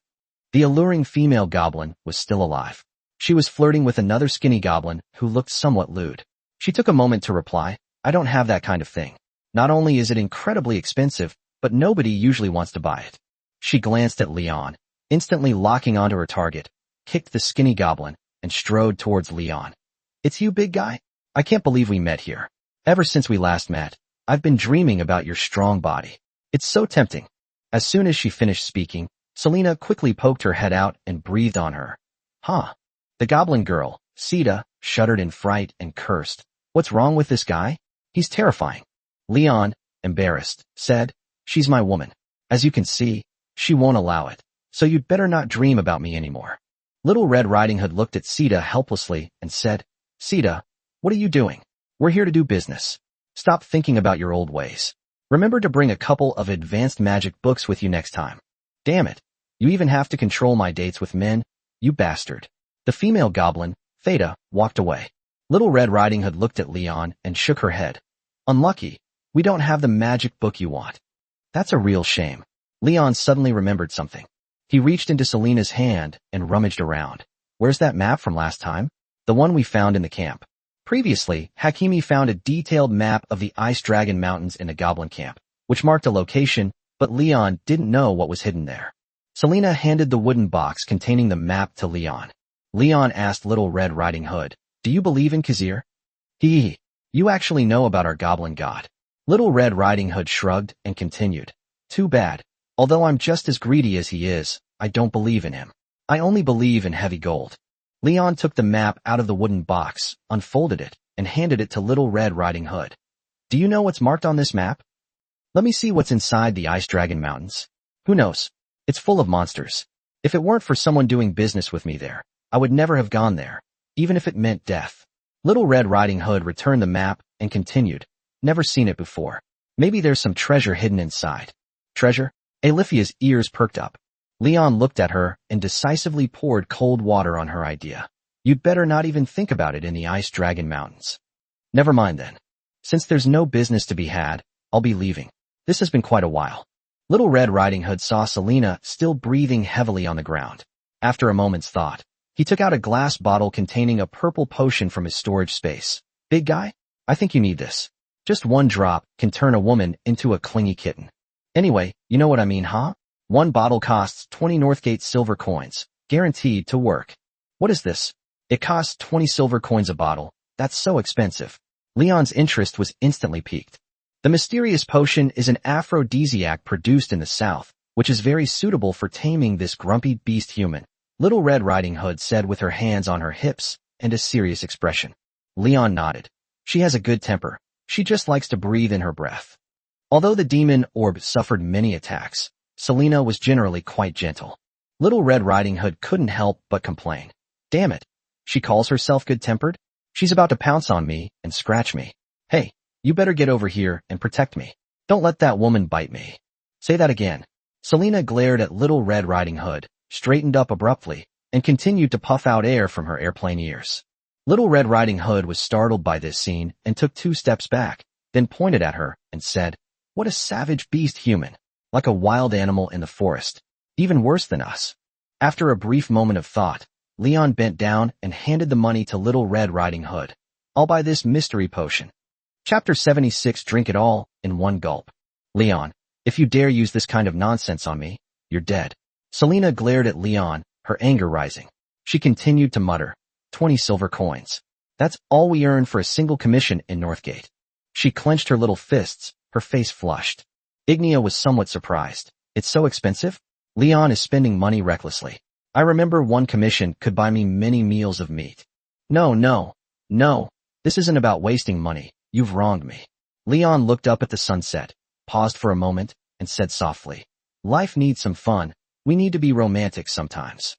The alluring female goblin was still alive. She was flirting with another skinny goblin who looked somewhat lewd. She took a moment to reply, "I don't have that kind of thing. Not only is it incredibly expensive, but nobody usually wants to buy it." She glanced at Leon, instantly locking onto her target, kicked the skinny goblin, and strode towards Leon. "It's you, big guy? I can't believe we met here. Ever since we last met, I've been dreaming about your strong body. It's so tempting." As soon as she finished speaking, Selena quickly poked her head out and breathed on her. "Huh." The goblin girl, Sita, shuddered in fright and cursed. "What's wrong with this guy? He's terrifying." Leon, embarrassed, said, "She's my woman. As you can see, she won't allow it, so you'd better not dream about me anymore." Little Red Riding Hood looked at Sita helplessly and said, "Sita, what are you doing? We're here to do business. Stop thinking about your old ways. Remember to bring a couple of advanced magic books with you next time. Damn it, you even have to control my dates with men, you bastard." The female goblin, Theta, walked away. Little Red Riding Hood looked at Leon and shook her head. "Unlucky, we don't have the magic book you want." "That's a real shame." Leon suddenly remembered something. He reached into Selena's hand and rummaged around. "Where's that map from last time? The one we found in the camp." Previously, Hakimi found a detailed map of the Ice Dragon Mountains in the goblin camp, which marked a location, but Leon didn't know what was hidden there. Selena handed the wooden box containing the map to Leon. Leon asked Little Red Riding Hood, "Do you believe in Khazir?" "Hee. You actually know about our goblin god." Little Red Riding Hood shrugged and continued, "Too bad. Although I'm just as greedy as he is, I don't believe in him. I only believe in heavy gold." Leon took the map out of the wooden box, unfolded it, and handed it to Little Red Riding Hood. "Do you know what's marked on this map?" "Let me see what's inside the Ice Dragon Mountains." "Who knows? It's full of monsters. If it weren't for someone doing business with me there, I would never have gone there, even if it meant death." Little Red Riding Hood returned the map and continued, Never seen it before. Maybe there's some treasure hidden inside. Treasure? Aliphia's ears perked up. Leon looked at her and decisively poured cold water on her idea. You'd better not even think about it in the Ice Dragon Mountains. Never mind then. Since there's no business to be had, I'll be leaving. This has been quite a while. Little Red Riding Hood saw Selena still breathing heavily on the ground. After a moment's thought, he took out a glass bottle containing a purple potion from his storage space. Big guy? I think you need this. Just one drop can turn a woman into a clingy kitten. Anyway, you know what I mean, huh? One bottle costs 20 Northgate silver coins, guaranteed to work. What is this? It costs 20 silver coins a bottle. That's so expensive. Leon's interest was instantly piqued. The mysterious potion is an aphrodisiac produced in the south, which is very suitable for taming this grumpy beast human, Little Red Riding Hood said with her hands on her hips and a serious expression. Leon nodded. She has a good temper. She just likes to breathe in her breath. Although the demon orb suffered many attacks, Selena was generally quite gentle. Little Red Riding Hood couldn't help but complain. Damn it. She calls herself good-tempered? She's about to pounce on me and scratch me. Hey, you better get over here and protect me. Don't let that woman bite me. Say that again. Selena glared at Little Red Riding Hood, straightened up abruptly, and continued to puff out air from her airplane ears. Little Red Riding Hood was startled by this scene and took 2 steps back, then pointed at her and said, What a savage beast human. Like a wild animal in the forest. Even worse than us. After a brief moment of thought, Leon bent down and handed the money to Little Red Riding Hood. I'll buy this mystery potion. Chapter 76. Drink it all in one gulp. Leon, if you dare use this kind of nonsense on me, you're dead. Selena glared at Leon, her anger rising. She continued to mutter, 20 silver coins. That's all we earn for a single commission in Northgate. She clenched her little fists, her face flushed. Ignia was somewhat surprised. It's so expensive? Leon is spending money recklessly. I remember one commission could buy me many meals of meat. No. This isn't about wasting money. You've wronged me. Leon looked up at the sunset, paused for a moment, and said softly, Life needs some fun. We need to be romantic sometimes.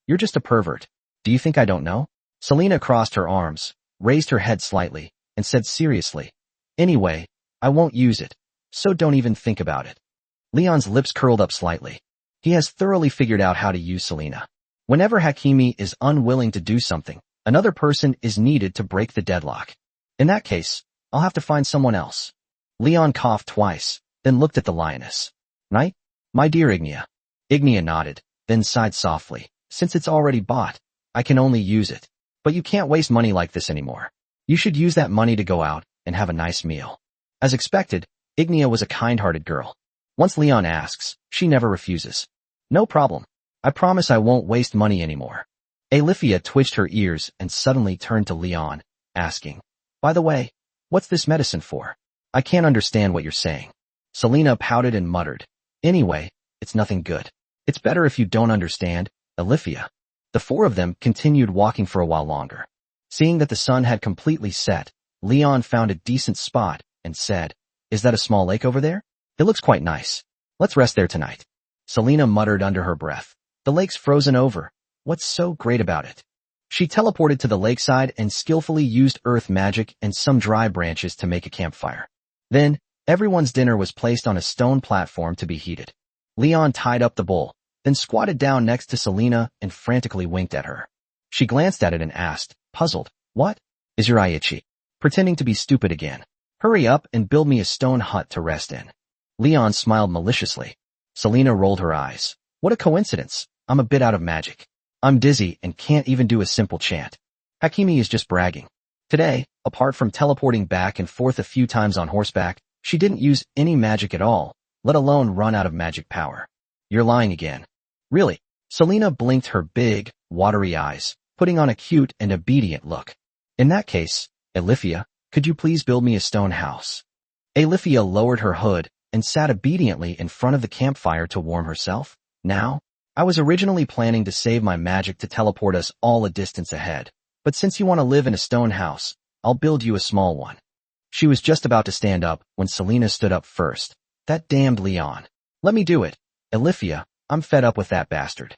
You're just a pervert. Do you think I don't know? Selena crossed her arms, raised her head slightly, and said seriously, Anyway, I won't use it, so don't even think about it. Leon's lips curled up slightly. He has thoroughly figured out how to use Selena. Whenever Hakimi is unwilling to do something, another person is needed to break the deadlock. In that case, I'll have to find someone else. Leon coughed twice, then looked at the lioness. Right? My dear Ignia. Ignia nodded, then sighed softly. Since it's already bought, I can only use it. But you can't waste money like this anymore. You should use that money to go out and have a nice meal. As expected, Ignia was a kind-hearted girl. Once Leon asks, she never refuses. No problem. I promise I won't waste money anymore. Alifia twitched her ears and suddenly turned to Leon, asking, By the way, what's this medicine for? I can't understand what you're saying. Selena pouted and muttered, Anyway, it's nothing good. It's better if you don't understand, Alifia. The 4 of them continued walking for a while longer. Seeing that the sun had completely set, Leon found a decent spot and said, Is that a small lake over there? It looks quite nice. Let's rest there tonight. Selena muttered under her breath. The lake's frozen over. What's so great about it? She teleported to the lakeside and skillfully used earth magic and some dry branches to make a campfire. Then, everyone's dinner was placed on a stone platform to be heated. Leon tied up the bowl, then squatted down next to Selena and frantically winked at her. She glanced at it and asked, puzzled, What? Is your eye itchy? Pretending to be stupid again. Hurry up and build me a stone hut to rest in. Leon smiled maliciously. Selena rolled her eyes. What a coincidence. I'm a bit out of magic. I'm dizzy and can't even do a simple chant. Hakimi is just bragging. Today, apart from teleporting back and forth a few times on horseback, she didn't use any magic at all, let alone run out of magic power. You're lying again. Really? Selena blinked her big, watery eyes, putting on a cute and obedient look. In that case, Alifia, could you please build me a stone house? Alifia lowered her hood and sat obediently in front of the campfire to warm herself. Now, I was originally planning to save my magic to teleport us all a distance ahead, but since you want to live in a stone house, I'll build you a small one. She was just about to stand up when Selena stood up first. That damned Leon. Let me do it. Alifia, I'm fed up with that bastard.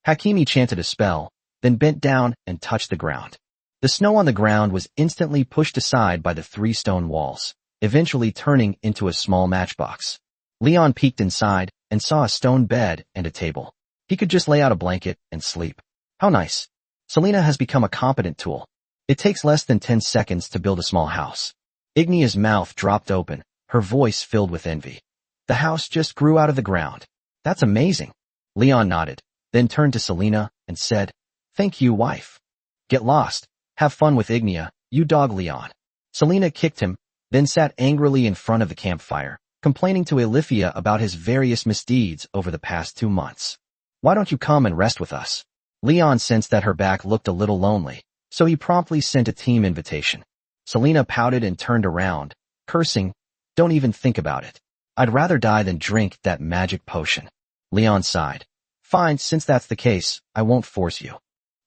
Hakimi chanted a spell, then bent down and touched the ground. The snow on the ground was instantly pushed aside by the 3 stone walls. eventually turning into a small matchbox. Leon peeked inside and saw a stone bed and a table. He could just lay out a blanket and sleep. How nice. Selena has become a competent tool. It takes less than 10 seconds to build a small house. Ignia's mouth dropped open, her voice filled with envy. The house just grew out of the ground. That's amazing. Leon nodded, then turned to Selena and said, "Thank you, wife. Get lost. Have fun with Ignia, you dog Leon." Selena kicked him, then sat angrily in front of the campfire, complaining to Alifia about his various misdeeds over the past 2 months. "Why don't you come and rest with us?" Leon sensed that her back looked a little lonely, so he promptly sent a team invitation. Selena pouted and turned around, cursing, "Don't even think about it. I'd rather die than drink that magic potion." Leon sighed. "Fine, since that's the case, I won't force you."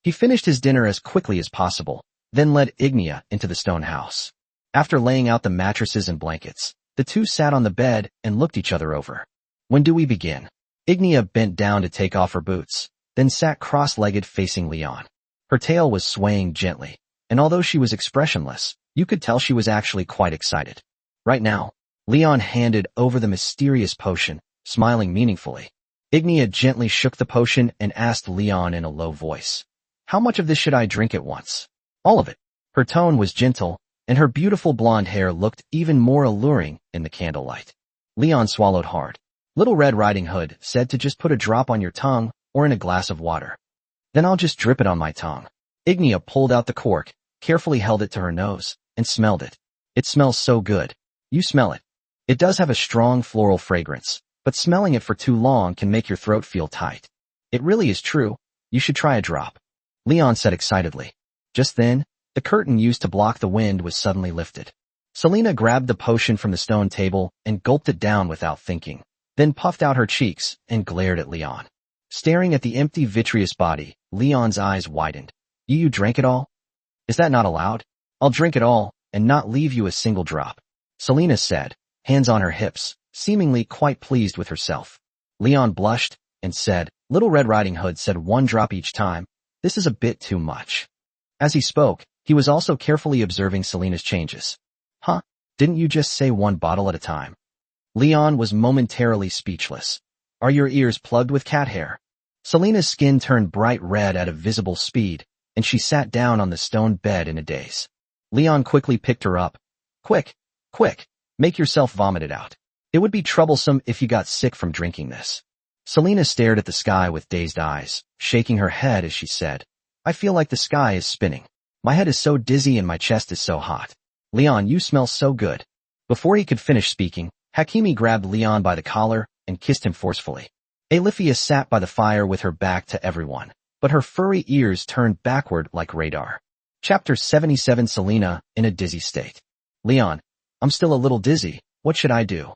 He finished his dinner as quickly as possible, then led Ignia into the stone house. After laying out the mattresses and blankets, the two sat on the bed and looked each other over. "When do we begin?" Ignia bent down to take off her boots, then sat cross-legged facing Leon. Her tail was swaying gently, and although she was expressionless, you could tell she was actually quite excited. "Right now." Leon handed over the mysterious potion, smiling meaningfully. Ignia gently shook the potion and asked Leon in a low voice, "How much of this should I drink at once?" "All of it." Her tone was gentle, and her beautiful blonde hair looked even more alluring in the candlelight. Leon swallowed hard. Little Red Riding Hood said to just put a drop on your tongue or in a glass of water. "Then I'll just drip it on my tongue." Ignia pulled out the cork, carefully held it to her nose, and smelled it. "It smells so good. You smell it. It does have a strong floral fragrance, but smelling it for too long can make your throat feel tight. It really is true. You should try a drop," Leon said excitedly. Just then, the curtain used to block the wind was suddenly lifted. Selena grabbed the potion from the stone table and gulped it down without thinking, then puffed out her cheeks and glared at Leon. Staring at the empty vitreous body, Leon's eyes widened. You drank it all? Is that not allowed?" "I'll drink it all, and not leave you a single drop," Selena said, hands on her hips, seemingly quite pleased with herself. Leon blushed and said, "Little Red Riding Hood said 1 drop each time. This is a bit too much." As he spoke, he was also carefully observing Selena's changes. "Huh? Didn't you just say 1 bottle at a time?" Leon was momentarily speechless. "Are your ears plugged with cat hair?" Selena's skin turned bright red at a visible speed, and she sat down on the stone bed in a daze. Leon quickly picked her up. Quick, make yourself vomit it out. It would be troublesome if you got sick from drinking this." Selena stared at the sky with dazed eyes, shaking her head as she said, "I feel like the sky is spinning. My head is so dizzy and my chest is so hot. Leon, you smell so good." Before he could finish speaking, Hakimi grabbed Leon by the collar and kissed him forcefully. Alifia sat by the fire with her back to everyone, but her furry ears turned backward like radar. Chapter 77. Selena in a dizzy state. "Leon, I'm still a little dizzy. What should I do?"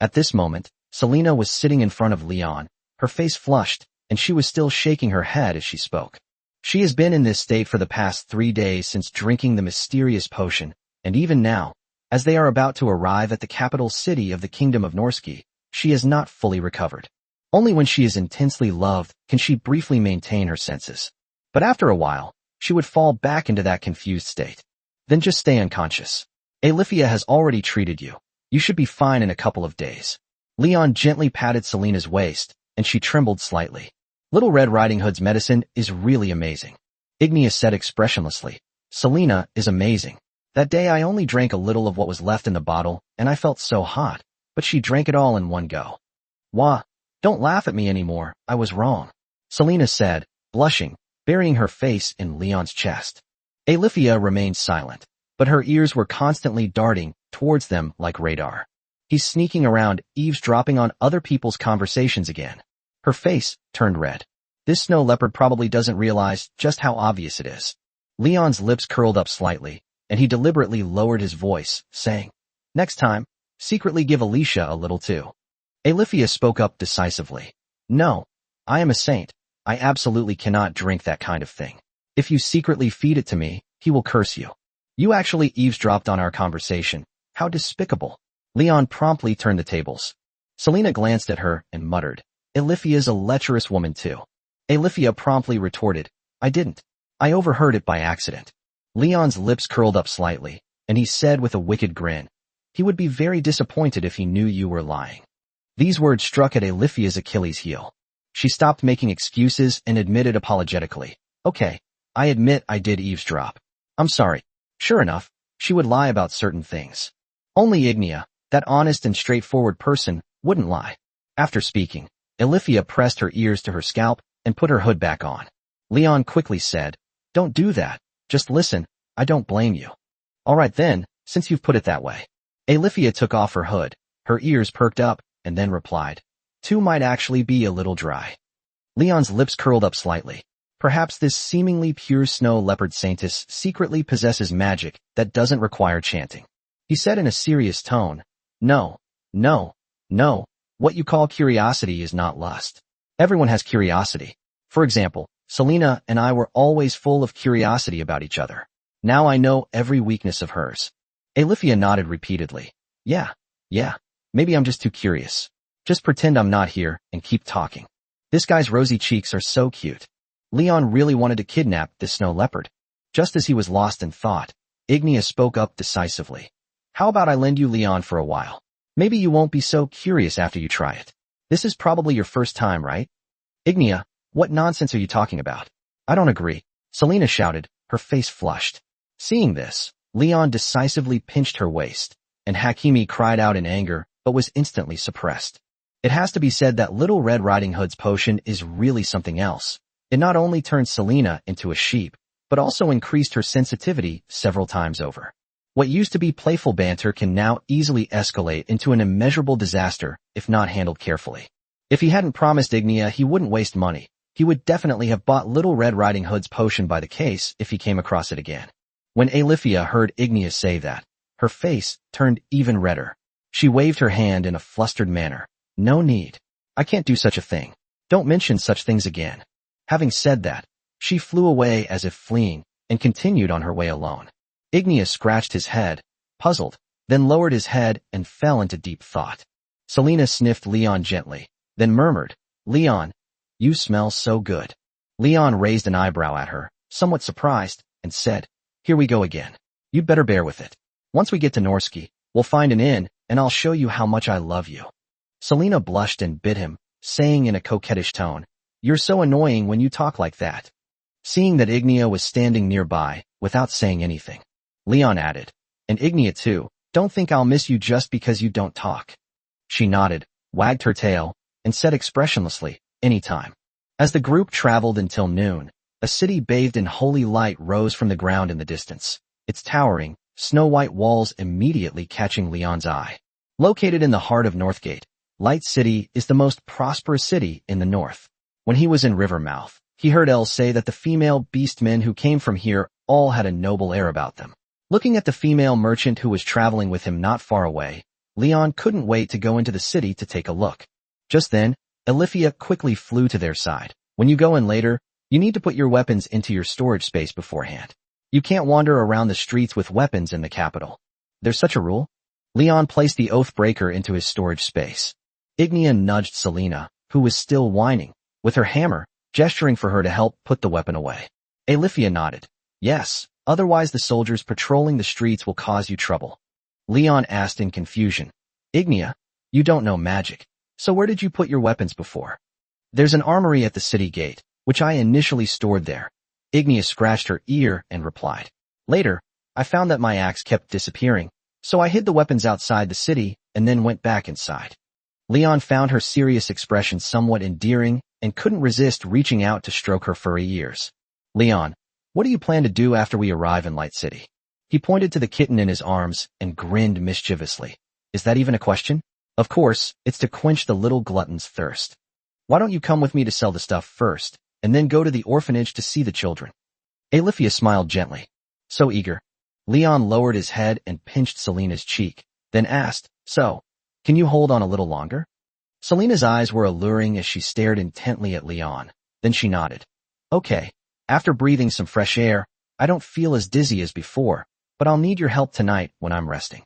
At this moment, Selena was sitting in front of Leon, her face flushed, and she was still shaking her head as she spoke. She has been in this state for the past 3 days since drinking the mysterious potion, and even now, as they are about to arrive at the capital city of the Kingdom of Norski, she has not fully recovered. Only when she is intensely loved can she briefly maintain her senses. But after a while, she would fall back into that confused state. Then just stay unconscious. Alifia has already treated you. You should be fine in a couple of days. Leon gently patted Selena's waist, and she trembled slightly. Little Red Riding Hood's medicine is really amazing. Ignia said expressionlessly. Selena is amazing. That day I only drank a little of what was left in the bottle, and I felt so hot, but she drank it all in one go. Wah, don't laugh at me anymore, I was wrong, Selena said, blushing, burying her face in Leon's chest. Alifia remained silent, but her ears were constantly darting towards them like radar. He's sneaking around, eavesdropping on other people's conversations again. Her face turned red. This snow leopard probably doesn't realize just how obvious it is. Leon's lips curled up slightly, and he deliberately lowered his voice, saying, Next time, secretly give Alicia a little too. Alifia spoke up decisively. No, I am a saint. I absolutely cannot drink that kind of thing. If you secretly feed it to me, he will curse you. You actually eavesdropped on our conversation. How despicable. Leon promptly turned the tables. Selena glanced at her and muttered, Alifia's a lecherous woman too. Alifia promptly retorted, I didn't. I overheard it by accident. Leon's lips curled up slightly, and he said with a wicked grin, He would be very disappointed if he knew you were lying. These words struck at Aliphia's Achilles heel. She stopped making excuses and admitted apologetically, "Okay, I admit I did eavesdrop. I'm sorry." Sure enough, she would lie about certain things. Only Ignia, that honest and straightforward person, wouldn't lie. After speaking, Alifia pressed her ears to her scalp and put her hood back on. Leon quickly said, "Don't do that. Just listen, I don't blame you." "All right then, since you've put it that way." Alifia took off her hood, her ears perked up, and then replied, "Two might actually be a little dry." Leon's lips curled up slightly. Perhaps this seemingly pure snow leopard saintess secretly possesses magic that doesn't require chanting. He said in a serious tone, No. What you call curiosity is not lust. Everyone has curiosity. For example, Selena and I were always full of curiosity about each other. Now I know every weakness of hers." Alifia nodded repeatedly. Yeah, maybe I'm just too curious. Just pretend I'm not here and keep talking. This guy's rosy cheeks are so cute. Leon really wanted to kidnap this snow leopard. Just as he was lost in thought, Ignia spoke up decisively. "How about I lend you Leon for a while? Maybe you won't be so curious after you try it. This is probably your first time, right?" "Ignia, what nonsense are you talking about?" "I don't agree," Selena shouted, her face flushed. Seeing this, Leon decisively pinched her waist, and Hakimi cried out in anger, but was instantly suppressed. It has to be said that Little Red Riding Hood's potion is really something else. It not only turned Selena into a sheep, but also increased her sensitivity several times over. What used to be playful banter can now easily escalate into an immeasurable disaster if not handled carefully. If he hadn't promised Ignia he wouldn't waste money, he would definitely have bought Little Red Riding Hood's potion by the case if he came across it again. When Alifia heard Ignia say that, her face turned even redder. She waved her hand in a flustered manner. "No need. I can't do such a thing. Don't mention such things again." Having said that, she flew away as if fleeing, and continued on her way alone. Ignia scratched his head, puzzled, then lowered his head and fell into deep thought. Selena sniffed Leon gently, then murmured, "Leon, you smell so good." Leon raised an eyebrow at her, somewhat surprised, and said, "Here we go again. You'd better bear with it. Once we get to Norsky, we'll find an inn, and I'll show you how much I love you." Selena blushed and bit him, saying in a coquettish tone, "You're so annoying when you talk like that." Seeing that Ignia was standing nearby, without saying anything, Leon added, "And Ignia too, don't think I'll miss you just because you don't talk." She nodded, wagged her tail, and said expressionlessly, "Anytime." As the group traveled until noon, a city bathed in holy light rose from the ground in the distance, its towering, snow-white walls immediately catching Leon's eye. Located in the heart of Northgate, Light City is the most prosperous city in the north. When he was in Rivermouth, he heard Elle say that the female beastmen who came from here all had a noble air about them. Looking at the female merchant who was traveling with him not far away, Leon couldn't wait to go into the city to take a look. Just then, Alifia quickly flew to their side. "When you go in later, you need to put your weapons into your storage space beforehand. You can't wander around the streets with weapons in the capital." "There's such a rule?" Leon placed the Oathbreaker into his storage space. Ignia nudged Selena, who was still whining, with her hammer, gesturing for her to help put the weapon away. Alifia nodded. "Yes, otherwise the soldiers patrolling the streets will cause you trouble." Leon asked in confusion, "Ignia, you don't know magic, so where did you put your weapons before?" "There's an armory at the city gate, which I initially stored there." Ignia scratched her ear and replied. "Later, I found that my axe kept disappearing, so I hid the weapons outside the city and then went back inside." Leon found her serious expression somewhat endearing and couldn't resist reaching out to stroke her furry ears. "Leon, what do you plan to do after we arrive in Light City?" He pointed to the kitten in his arms and grinned mischievously. "Is that even a question? Of course, it's to quench the little glutton's thirst. Why don't you come with me to sell the stuff first, and then go to the orphanage to see the children?" Alifia smiled gently. "So eager." Leon lowered his head and pinched Selena's cheek, then asked, "So, can you hold on a little longer?" Selena's eyes were alluring as she stared intently at Leon. Then she nodded. "Okay, after breathing some fresh air, I don't feel as dizzy as before, but I'll need your help tonight when I'm resting."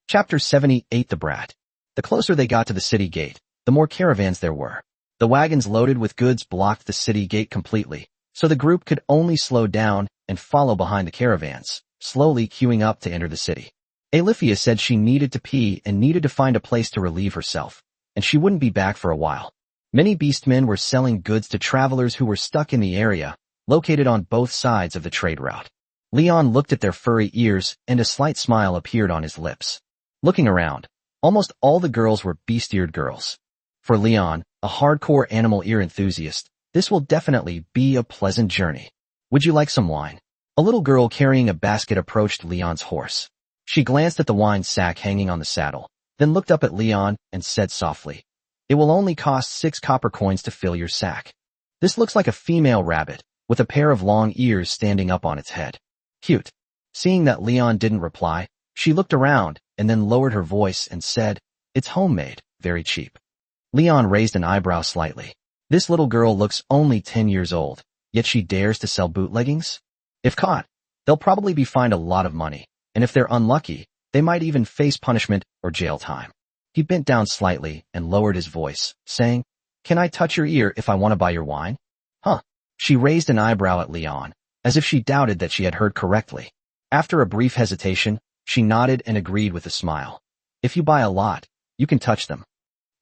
Chapter 78 The Brat. The closer they got to the city gate, the more caravans there were. The wagons loaded with goods blocked the city gate completely, so the group could only slow down and follow behind the caravans, slowly queuing up to enter the city. Alifia said she needed to pee and needed to find a place to relieve herself, and she wouldn't be back for a while. Many beastmen were selling goods to travelers who were stuck in the area, located on both sides of the trade route. Leon looked at their furry ears, and a slight smile appeared on his lips. Looking around, almost all the girls were beast-eared girls. For Leon, a hardcore animal ear enthusiast, this will definitely be a pleasant journey. Would you like some wine? A little girl carrying a basket approached Leon's horse. She glanced at the wine sack hanging on the saddle, then looked up at Leon and said softly, "It will only cost 6 copper coins to fill your sack." This looks like a female rabbit, with a pair of long ears standing up on its head. Cute. Seeing that Leon didn't reply, she looked around and then lowered her voice and said, "It's homemade, very cheap." Leon raised an eyebrow slightly. This little girl looks only 10 years old, yet she dares to sell bootleggings? If caught, they'll probably be fined a lot of money, and if they're unlucky, they might even face punishment or jail time. He bent down slightly and lowered his voice, saying, "Can I touch your ear if I want to buy your wine?" Huh. She raised an eyebrow at Leon, as if she doubted that she had heard correctly. After a brief hesitation, she nodded and agreed with a smile. "If you buy a lot, you can touch them."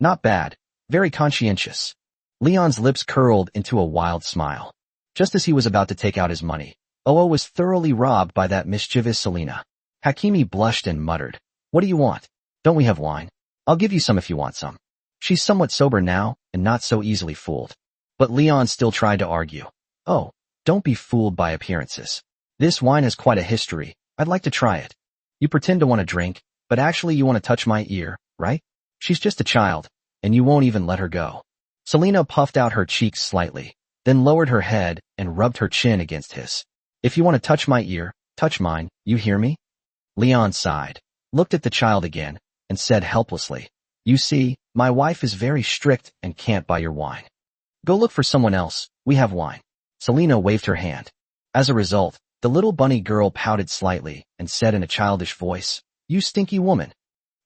Not bad. Very conscientious. Leon's lips curled into a wild smile. Just as he was about to take out his money, Oo was thoroughly robbed by that mischievous Selena. Hakimi blushed and muttered, "What do you want? Don't we have wine? I'll give you some if you want some." She's somewhat sober now and not so easily fooled. But Leon still tried to argue. "Oh, don't be fooled by appearances. This wine has quite a history. I'd like to try it. You pretend to want to drink, but actually you want to touch my ear, right? She's just a child, and you won't even let her go." Selena puffed out her cheeks slightly, then lowered her head and rubbed her chin against his. "If you want to touch my ear, touch mine, you hear me?" Leon sighed, looked at the child again, and said helplessly, "You see, my wife is very strict and can't buy your wine. Go look for someone else, we have wine." Selena waved her hand. As a result, the little bunny girl pouted slightly and said in a childish voice, "You stinky woman."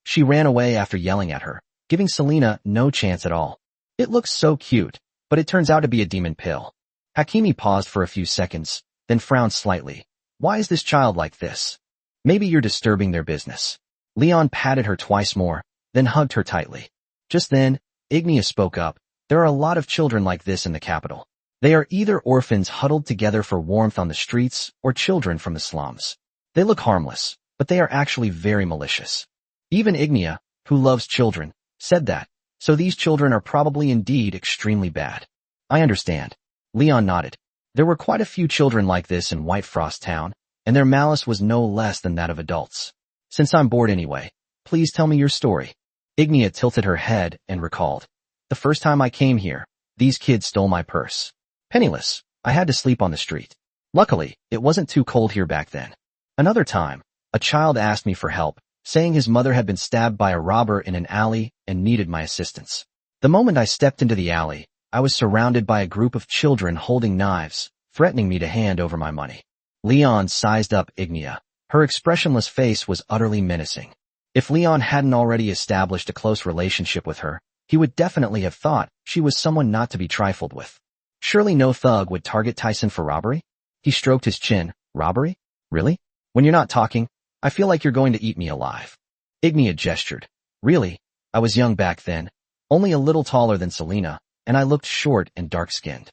She ran away after yelling at her, giving Selena no chance at all. It looks so cute, but it turns out to be a demon pill. Hakimi paused for a few seconds, then frowned slightly. "Why is this child like this? Maybe you're disturbing their business." Leon patted her twice more, then hugged her tightly. Just then, Ignia spoke up. "There are a lot of children like this in the capital. They are either orphans huddled together for warmth on the streets or children from the slums. They look harmless, but they are actually very malicious." Even Ignia, who loves children, said that, so these children are probably indeed extremely bad. "I understand." Leon nodded. There were quite a few children like this in White Frost Town, and their malice was no less than that of adults. "Since I'm bored anyway, please tell me your story." Ignia tilted her head and recalled. "The first time I came here, these kids stole my purse. Penniless, I had to sleep on the street. Luckily, it wasn't too cold here back then. Another time, a child asked me for help, saying his mother had been stabbed by a robber in an alley and needed my assistance. The moment I stepped into the alley, I was surrounded by a group of children holding knives, threatening me to hand over my money." Leon sized up Ignia. Her expressionless face was utterly menacing. If Leon hadn't already established a close relationship with her, he would definitely have thought she was someone not to be trifled with. Surely no thug would target Tyson for robbery? He stroked his chin. "Robbery? Really? When you're not talking, I feel like you're going to eat me alive." Ignia gestured. "Really? I was young back then, only a little taller than Selena, and I looked short and dark-skinned.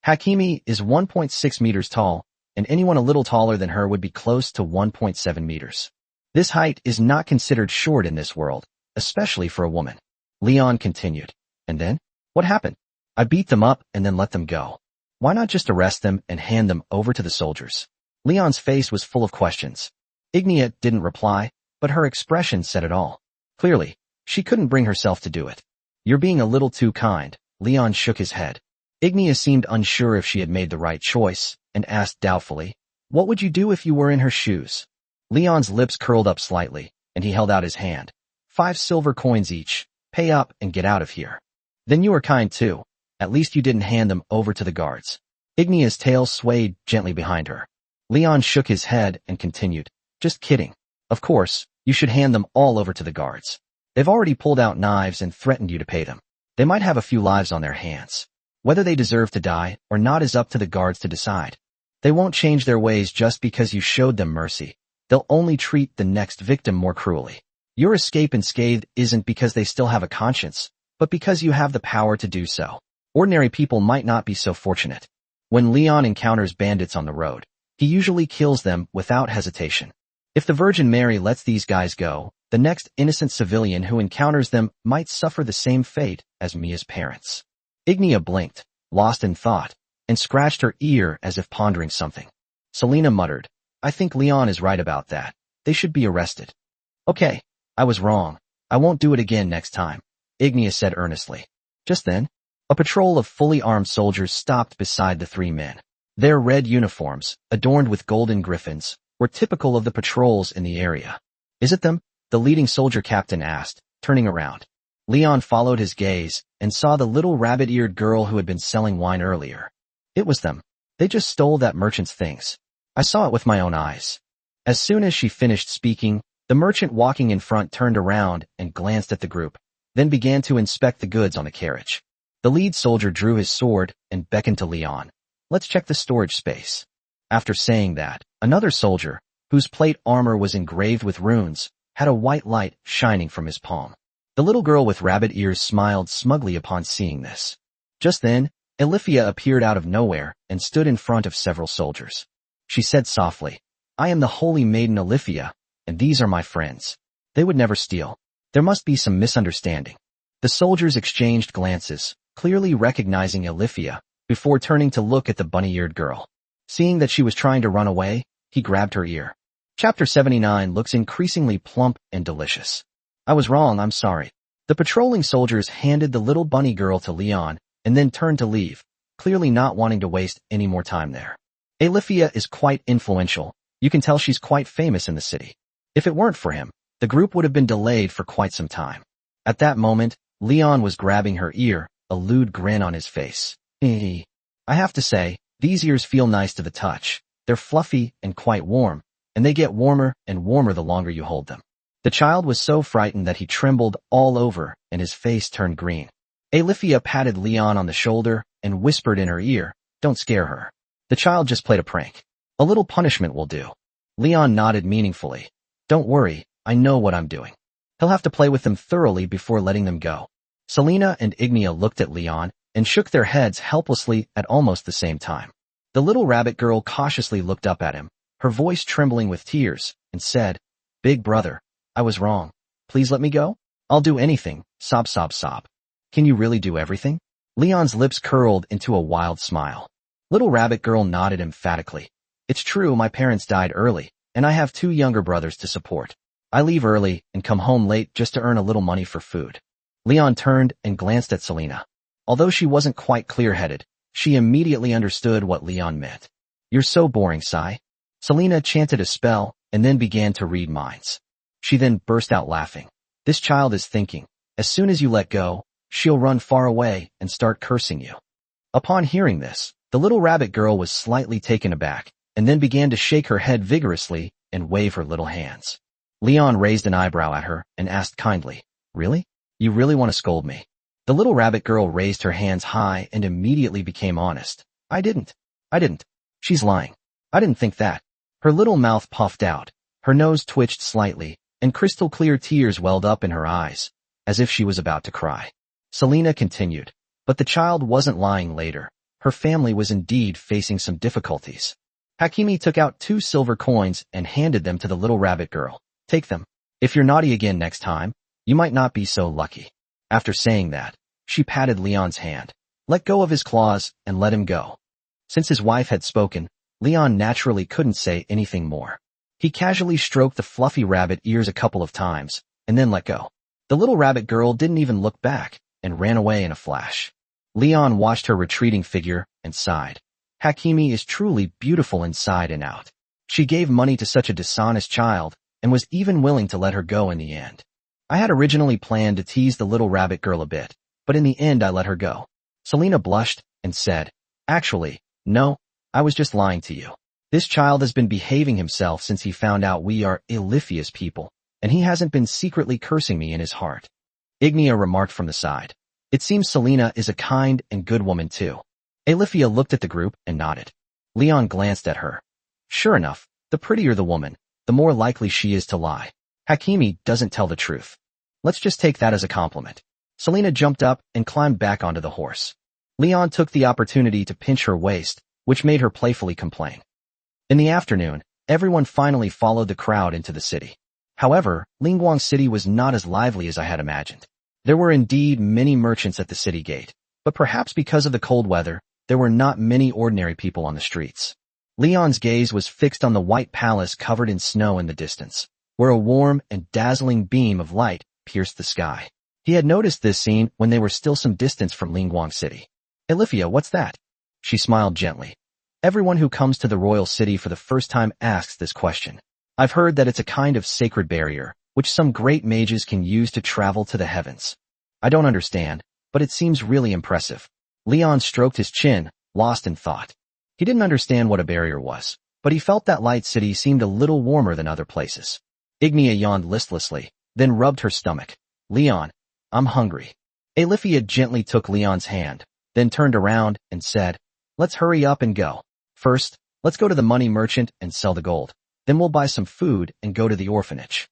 Hakimi is 1.6 meters tall, and anyone a little taller than her would be close to 1.7 meters. This height is not considered short in this world, especially for a woman." Leon continued. "And then? What happened?" "I beat them up and then let them go. Why not just arrest them and hand them over to the soldiers?" Leon's face was full of questions. Ignia didn't reply, but her expression said it all. Clearly, she couldn't bring herself to do it. "You're being a little too kind." Leon shook his head. Ignia seemed unsure if she had made the right choice, and asked doubtfully, "What would you do if you were in her shoes?" Leon's lips curled up slightly, and he held out his hand. 5 silver coins each. Pay up and get out of here." "Then you were kind too. At least you didn't hand them over to the guards." Ignia's tail swayed gently behind her. Leon shook his head and continued, "Just kidding. Of course, you should hand them all over to the guards. They've already pulled out knives and threatened you to pay them. They might have a few lives on their hands. Whether they deserve to die or not is up to the guards to decide. They won't change their ways just because you showed them mercy. they'll only treat the next victim more cruelly. Your escape unscathed isn't because they still have a conscience, but because you have the power to do so. Ordinary people might not be so fortunate. When Leon encounters bandits on the road, he usually kills them without hesitation. If the Virgin Mary lets these guys go, the next innocent civilian who encounters them might suffer the same fate as Mia's parents. Ignia blinked, lost in thought, and scratched her ear as if pondering something. Selena muttered, I think Leon is right about that. They should be arrested. Okay, I was wrong. I won't do it again next time, Ignia said earnestly. Just then, a patrol of fully armed soldiers stopped beside the three men. Their red uniforms, adorned with golden griffins, were typical of the patrols in the area. Is it them? The leading soldier captain asked, turning around. Leon followed his gaze and saw the little rabbit-eared girl who had been selling wine earlier. It was them. They just stole that merchant's things. I saw it with my own eyes. As soon as she finished speaking, the merchant walking in front turned around and glanced at the group, then began to inspect the goods on the carriage. The lead soldier drew his sword and beckoned to Leon. Let's check the storage space. After saying that, another soldier, whose plate armor was engraved with runes, had a white light shining from his palm. The little girl with rabbit ears smiled smugly upon seeing this. Just then, Elifia appeared out of nowhere and stood in front of several soldiers. She said softly, I am the holy maiden Elifia, and these are my friends. They would never steal. There must be some misunderstanding. The soldiers exchanged glances, clearly recognizing Elifia, before turning to look at the bunny-eared girl. Seeing that she was trying to run away, he grabbed her ear. Chapter 79 looks increasingly plump and delicious. I was wrong, I'm sorry. The patrolling soldiers handed the little bunny girl to Leon and then turned to leave, clearly not wanting to waste any more time there. Elifia is quite influential. You can tell she's quite famous in the city. If it weren't for him, the group would have been delayed for quite some time. At that moment, Leon was grabbing her ear, a lewd grin on his face. I have to say, these ears feel nice to the touch. They're fluffy and quite warm, and they get warmer and warmer the longer you hold them. The child was so frightened that he trembled all over and his face turned green. Elifia patted Leon on the shoulder and whispered in her ear, don't scare her. The child just played a prank. A little punishment will do. Leon nodded meaningfully. Don't worry, I know what I'm doing. He'll have to play with them thoroughly before letting them go. Selena and Ignia looked at Leon and shook their heads helplessly at almost the same time. The little rabbit girl cautiously looked up at him, her voice trembling with tears, and said, Big brother, I was wrong. Please let me go? I'll do anything, sob sob sob. Can you really do everything? Leon's lips curled into a wild smile. Little rabbit girl nodded emphatically. It's true, my parents died early, and I have 2 younger brothers to support. I leave early and come home late just to earn a little money for food. Leon turned and glanced at Selena. Although she wasn't quite clear-headed, she immediately understood what Leon meant. You're so boring, Sai. Selena chanted a spell and then began to read minds. She then burst out laughing. This child is thinking, as soon as you let go, she'll run far away and start cursing you. Upon hearing this, the little rabbit girl was slightly taken aback and then began to shake her head vigorously and wave her little hands. Leon raised an eyebrow at her and asked kindly, Really? You really want to scold me? The little rabbit girl raised her hands high and immediately became honest. I didn't. She's lying. I didn't think that. Her little mouth puffed out, her nose twitched slightly, and crystal clear tears welled up in her eyes, as if she was about to cry. Selena continued, but the child wasn't lying later. Her family was indeed facing some difficulties. Hakimi took out 2 silver coins and handed them to the little rabbit girl. Take them. If you're naughty again next time, you might not be so lucky. After saying that, she patted Leon's hand, let go of his claws, and let him go. Since his wife had spoken, Leon naturally couldn't say anything more. He casually stroked the fluffy rabbit ears a couple of times, and then let go. The little rabbit girl didn't even look back, and ran away in a flash. Leon watched her retreating figure and sighed. Hakimi is truly beautiful inside and out. She gave money to such a dishonest child, and was even willing to let her go in the end. I had originally planned to tease the little rabbit girl a bit, but in the end I let her go. Selena blushed and said, Actually, no, I was just lying to you. This child has been behaving himself since he found out we are Elifia's people, and he hasn't been secretly cursing me in his heart. Ignia remarked from the side. It seems Selena is a kind and good woman too. Elifia looked at the group and nodded. Leon glanced at her. Sure enough, the prettier the woman, the more likely she is to lie. Hakimi doesn't tell the truth. Let's just take that as a compliment. Selena jumped up and climbed back onto the horse. Leon took the opportunity to pinch her waist, which made her playfully complain. In the afternoon, everyone finally followed the crowd into the city. However, Linguang City was not as lively as I had imagined. There were indeed many merchants at the city gate, but perhaps because of the cold weather, there were not many ordinary people on the streets. Leon's gaze was fixed on the white palace covered in snow in the distance, where a warm and dazzling beam of light pierced the sky. He had noticed this scene when they were still some distance from Linguang City. Elifia, what's that? She smiled gently. Everyone who comes to the royal city for the first time asks this question. I've heard that it's a kind of sacred barrier, which some great mages can use to travel to the heavens. I don't understand, but it seems really impressive. Leon stroked his chin, lost in thought. He didn't understand what a barrier was, but he felt that Light City seemed a little warmer than other places. Ignia yawned listlessly, then rubbed her stomach. Leon, I'm hungry. Alifia gently took Leon's hand, then turned around and said, let's hurry up and go. First, let's go to the money merchant and sell the gold. Then we'll buy some food and go to the orphanage.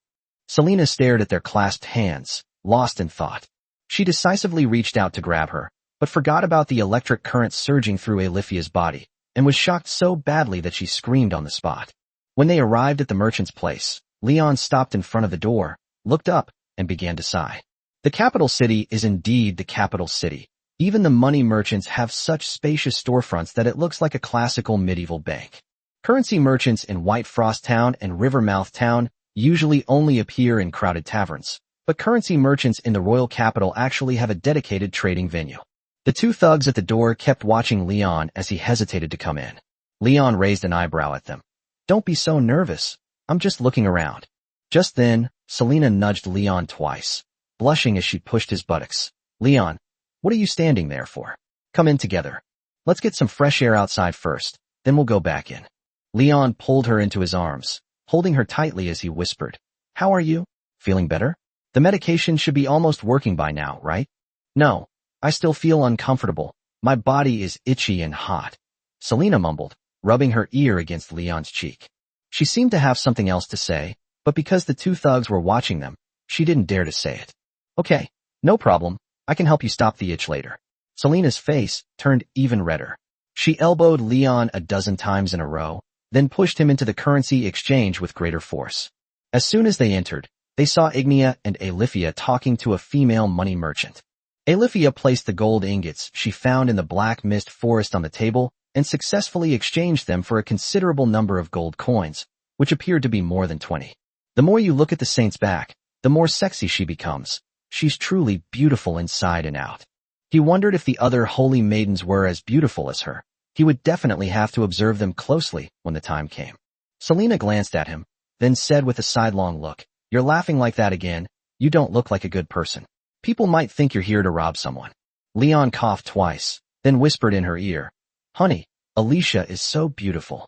Selena stared at their clasped hands, lost in thought. She decisively reached out to grab her, but forgot about the electric current surging through Alifia's body, and was shocked so badly that she screamed on the spot. When they arrived at the merchant's place, Leon stopped in front of the door, looked up, and began to sigh. The capital city is indeed the capital city. Even the money merchants have such spacious storefronts that it looks like a classical medieval bank. Currency merchants in White Frost Town and Rivermouth Town usually only appear in crowded taverns, but currency merchants in the royal capital actually have a dedicated trading venue. The two thugs at the door kept watching Leon as he hesitated to come in. Leon raised an eyebrow at them. Don't be so nervous. I'm just looking around. Just then, Selena nudged Leon twice, blushing as she pushed his buttocks. Leon, what are you standing there for? Come in together. Let's get some fresh air outside first, then we'll go back in. Leon pulled her into his arms, holding her tightly as he whispered, how are you? Feeling better? The medication should be almost working by now, right? No, I still feel uncomfortable. My body is itchy and hot. Selena mumbled, rubbing her ear against Leon's cheek. She seemed to have something else to say, but because the two thugs were watching them, she didn't dare to say it. Okay, no problem. I can help you stop the itch later. Selena's face turned even redder. She elbowed Leon a dozen times in a row, then pushed him into the currency exchange with greater force. As soon as they entered, they saw Ignia and Alifia talking to a female money merchant. Alifia placed the gold ingots she found in the black mist forest on the table and successfully exchanged them for a considerable number of gold coins, which appeared to be more than 20. The more you look at the saint's back, the more sexy she becomes. She's truly beautiful inside and out. He wondered if the other holy maidens were as beautiful as her. He would definitely have to observe them closely when the time came. Selena glanced at him, then said with a sidelong look, you're laughing like that again. You don't look like a good person. People might think you're here to rob someone. Leon coughed twice, then whispered in her ear, honey, Alicia is so beautiful.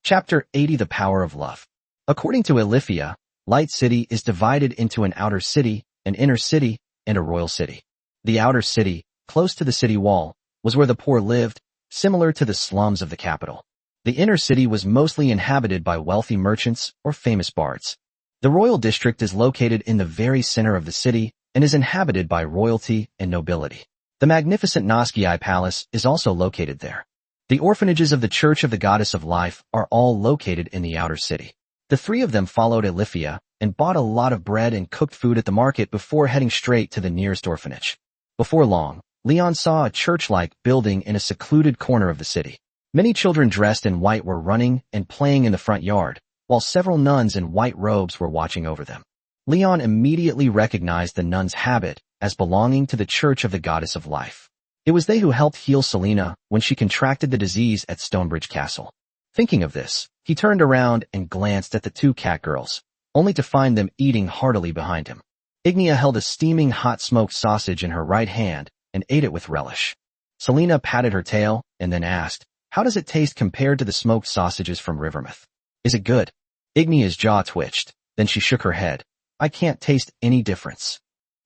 Chapter 80 The Power of Love. According to Alifia, Light City is divided into an outer city, an inner city, and a royal city. The outer city, close to the city wall, was where the poor lived, similar to the slums of the capital. The inner city was mostly inhabited by wealthy merchants or famous bards. The royal district is located in the very center of the city and is inhabited by royalty and nobility. The magnificent Noskiai Palace is also located there. The orphanages of the Church of the Goddess of Life are all located in the outer city. The three of them followed Alifia and bought a lot of bread and cooked food at the market before heading straight to the nearest orphanage. Before long, Leon saw a church-like building in a secluded corner of the city. Many children dressed in white were running and playing in the front yard, while several nuns in white robes were watching over them. Leon immediately recognized the nuns' habit as belonging to the Church of the Goddess of Life. It was they who helped heal Selena when she contracted the disease at Stonebridge Castle. Thinking of this, he turned around and glanced at the two cat girls, only to find them eating heartily behind him. Ignia held a steaming hot smoked sausage in her right hand and ate it with relish. Selena patted her tail and then asked, how does it taste compared to the smoked sausages from Rivermouth? Is it good? Ignia's jaw twitched, then she shook her head. I can't taste any difference.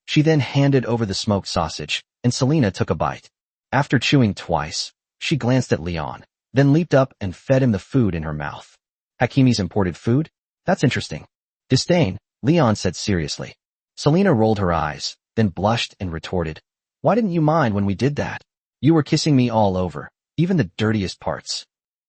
She then handed over the smoked sausage, and Selena took a bite. After chewing twice, she glanced at Leon, then leaped up and fed him the food in her mouth. Hakimi's imported food? That's interesting. Disdain, Leon said seriously. Selena rolled her eyes, then blushed and retorted. Why didn't you mind when we did that? You were kissing me all over, even the dirtiest parts.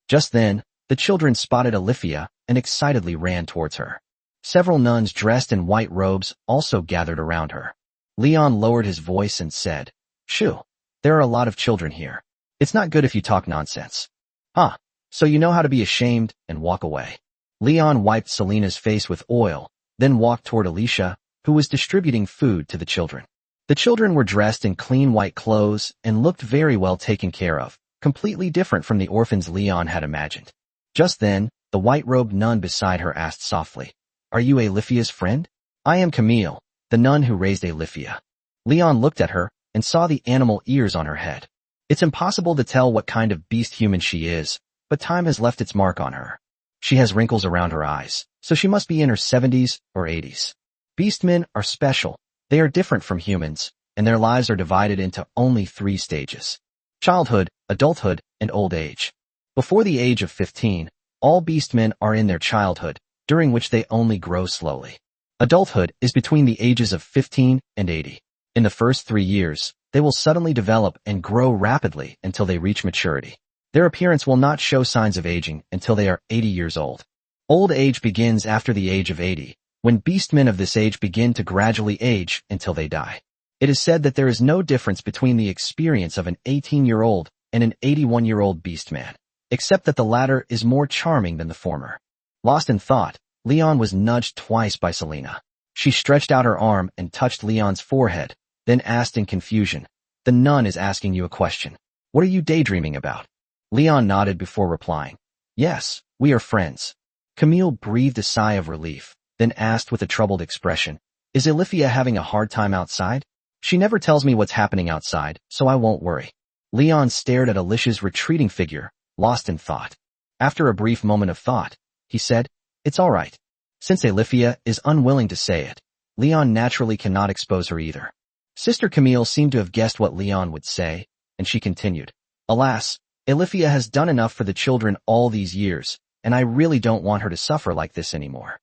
Just then, the children spotted Olivia and excitedly ran towards her. Several nuns dressed in white robes also gathered around her. Leon lowered his voice and said, Shoo, there are a lot of children here. It's not good if you talk nonsense. Huh, so you know how to be ashamed and walk away. Leon wiped Selena's face with oil, then walked toward Alicia, who was distributing food to the children. The children were dressed in clean white clothes and looked very well taken care of, completely different from the orphans Leon had imagined. Just then, the white-robed nun beside her asked softly, Are you Alifia's friend? I am Camille, the nun who raised Alifia. Leon looked at her and saw the animal ears on her head. It's impossible to tell what kind of beast human she is, but time has left its mark on her. She has wrinkles around her eyes, so she must be in her 70s or 80s. Beastmen are special. They are different from humans, and their lives are divided into only 3 stages: childhood, adulthood, and old age. Before the age of 15, all beastmen are in their childhood, during which they only grow slowly. Adulthood is between the ages of 15 and 80. In the first 3 years, they will suddenly develop and grow rapidly until they reach maturity. Their appearance will not show signs of aging until they are 80 years old. Old age begins after the age of 80, when beastmen of this age begin to gradually age until they die. It is said that there is no difference between the experience of an 18-year-old and an 81-year-old beastman, except that the latter is more charming than the former. Lost in thought, Leon was nudged twice by Selena. She stretched out her arm and touched Leon's forehead, then asked in confusion, The nun is asking you a question. What are you daydreaming about? Leon nodded before replying, Yes, we are friends. Camille breathed a sigh of relief, then asked with a troubled expression, Is Alifia having a hard time outside? She never tells me what's happening outside, so I won't worry. Leon stared at Alicia's retreating figure, lost in thought. After a brief moment of thought, he said, It's all right. Since Alifia is unwilling to say it, Leon naturally cannot expose her either. Sister Camille seemed to have guessed what Leon would say, and she continued, Alas, Alifia has done enough for the children all these years, and I really don't want her to suffer like this anymore.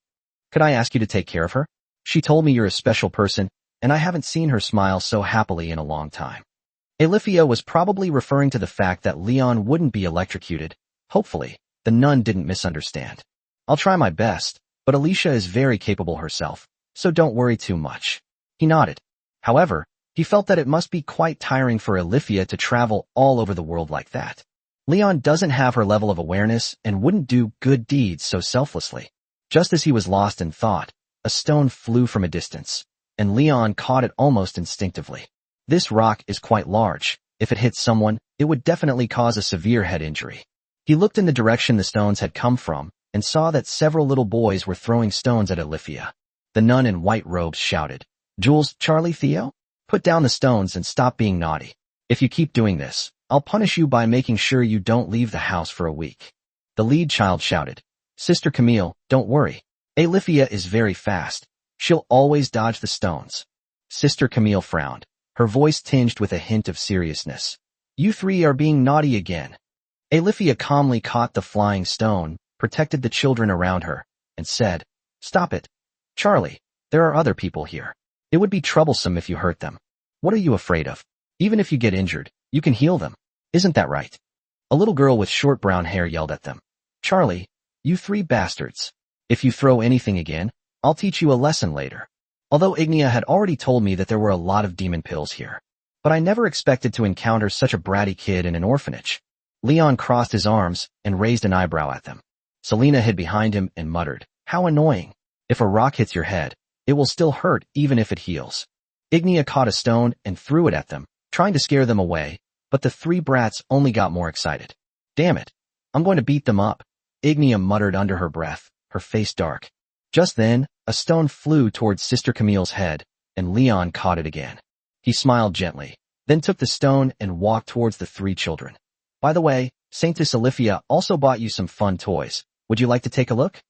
Could I ask you to take care of her? She told me you're a special person, and I haven't seen her smile so happily in a long time. Alifia was probably referring to the fact that Leon wouldn't be electrocuted. Hopefully, the nun didn't misunderstand. I'll try my best, but Alicia is very capable herself, so don't worry too much. He nodded. However, he felt that it must be quite tiring for Alifia to travel all over the world like that. Leon doesn't have her level of awareness and wouldn't do good deeds so selflessly. Just as he was lost in thought, a stone flew from a distance, and Leon caught it almost instinctively. This rock is quite large. If it hit someone, it would definitely cause a severe head injury. He looked in the direction the stones had come from and saw that several little boys were throwing stones at Alifia. The nun in white robes shouted, Jules, Charlie, Theo? Put down the stones and stop being naughty. If you keep doing this, I'll punish you by making sure you don't leave the house for a week. The lead child shouted, Sister Camille, don't worry. Alifia is very fast. She'll always dodge the stones. Sister Camille frowned, her voice tinged with a hint of seriousness. You 3 are being naughty again. Alifia calmly caught the flying stone, protected the children around her, and said, Stop it. Charlie, there are other people here. It would be troublesome if you hurt them. What are you afraid of? Even if you get injured, you can heal them. Isn't that right? A little girl with short brown hair yelled at them. Charlie, you 3 bastards. If you throw anything again, I'll teach you a lesson later. Although Ignia had already told me that there were a lot of demon pills here. But I never expected to encounter such a bratty kid in an orphanage. Leon crossed his arms and raised an eyebrow at them. Selena hid behind him and muttered, How annoying. If a rock hits your head, it will still hurt even if it heals. Ignia caught a stone and threw it at them, trying to scare them away, but the 3 brats only got more excited. Damn it. I'm going to beat them up. Ignia muttered under her breath, her face dark. Just then, a stone flew towards Sister Camille's head, and Leon caught it again. He smiled gently, then took the stone and walked towards the 3 children. By the way, Saintess Alifia also bought you some fun toys. Would you like to take a look?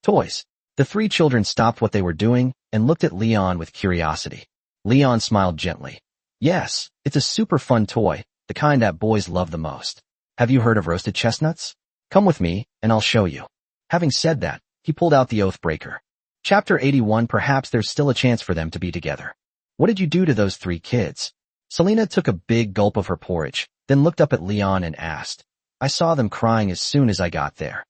Toys. The 3 children stopped what they were doing and looked at Leon with curiosity. Leon smiled gently. Yes, it's a super fun toy, the kind that boys love the most. Have you heard of roasted chestnuts? Come with me, and I'll show you. Having said that, He pulled out the Oathbreaker. Chapter 81. Perhaps there's still a chance for them to be together. What did you do to those 3 kids? Selena took a big gulp of her porridge, then looked up at Leon and asked. I saw them crying as soon as I got there.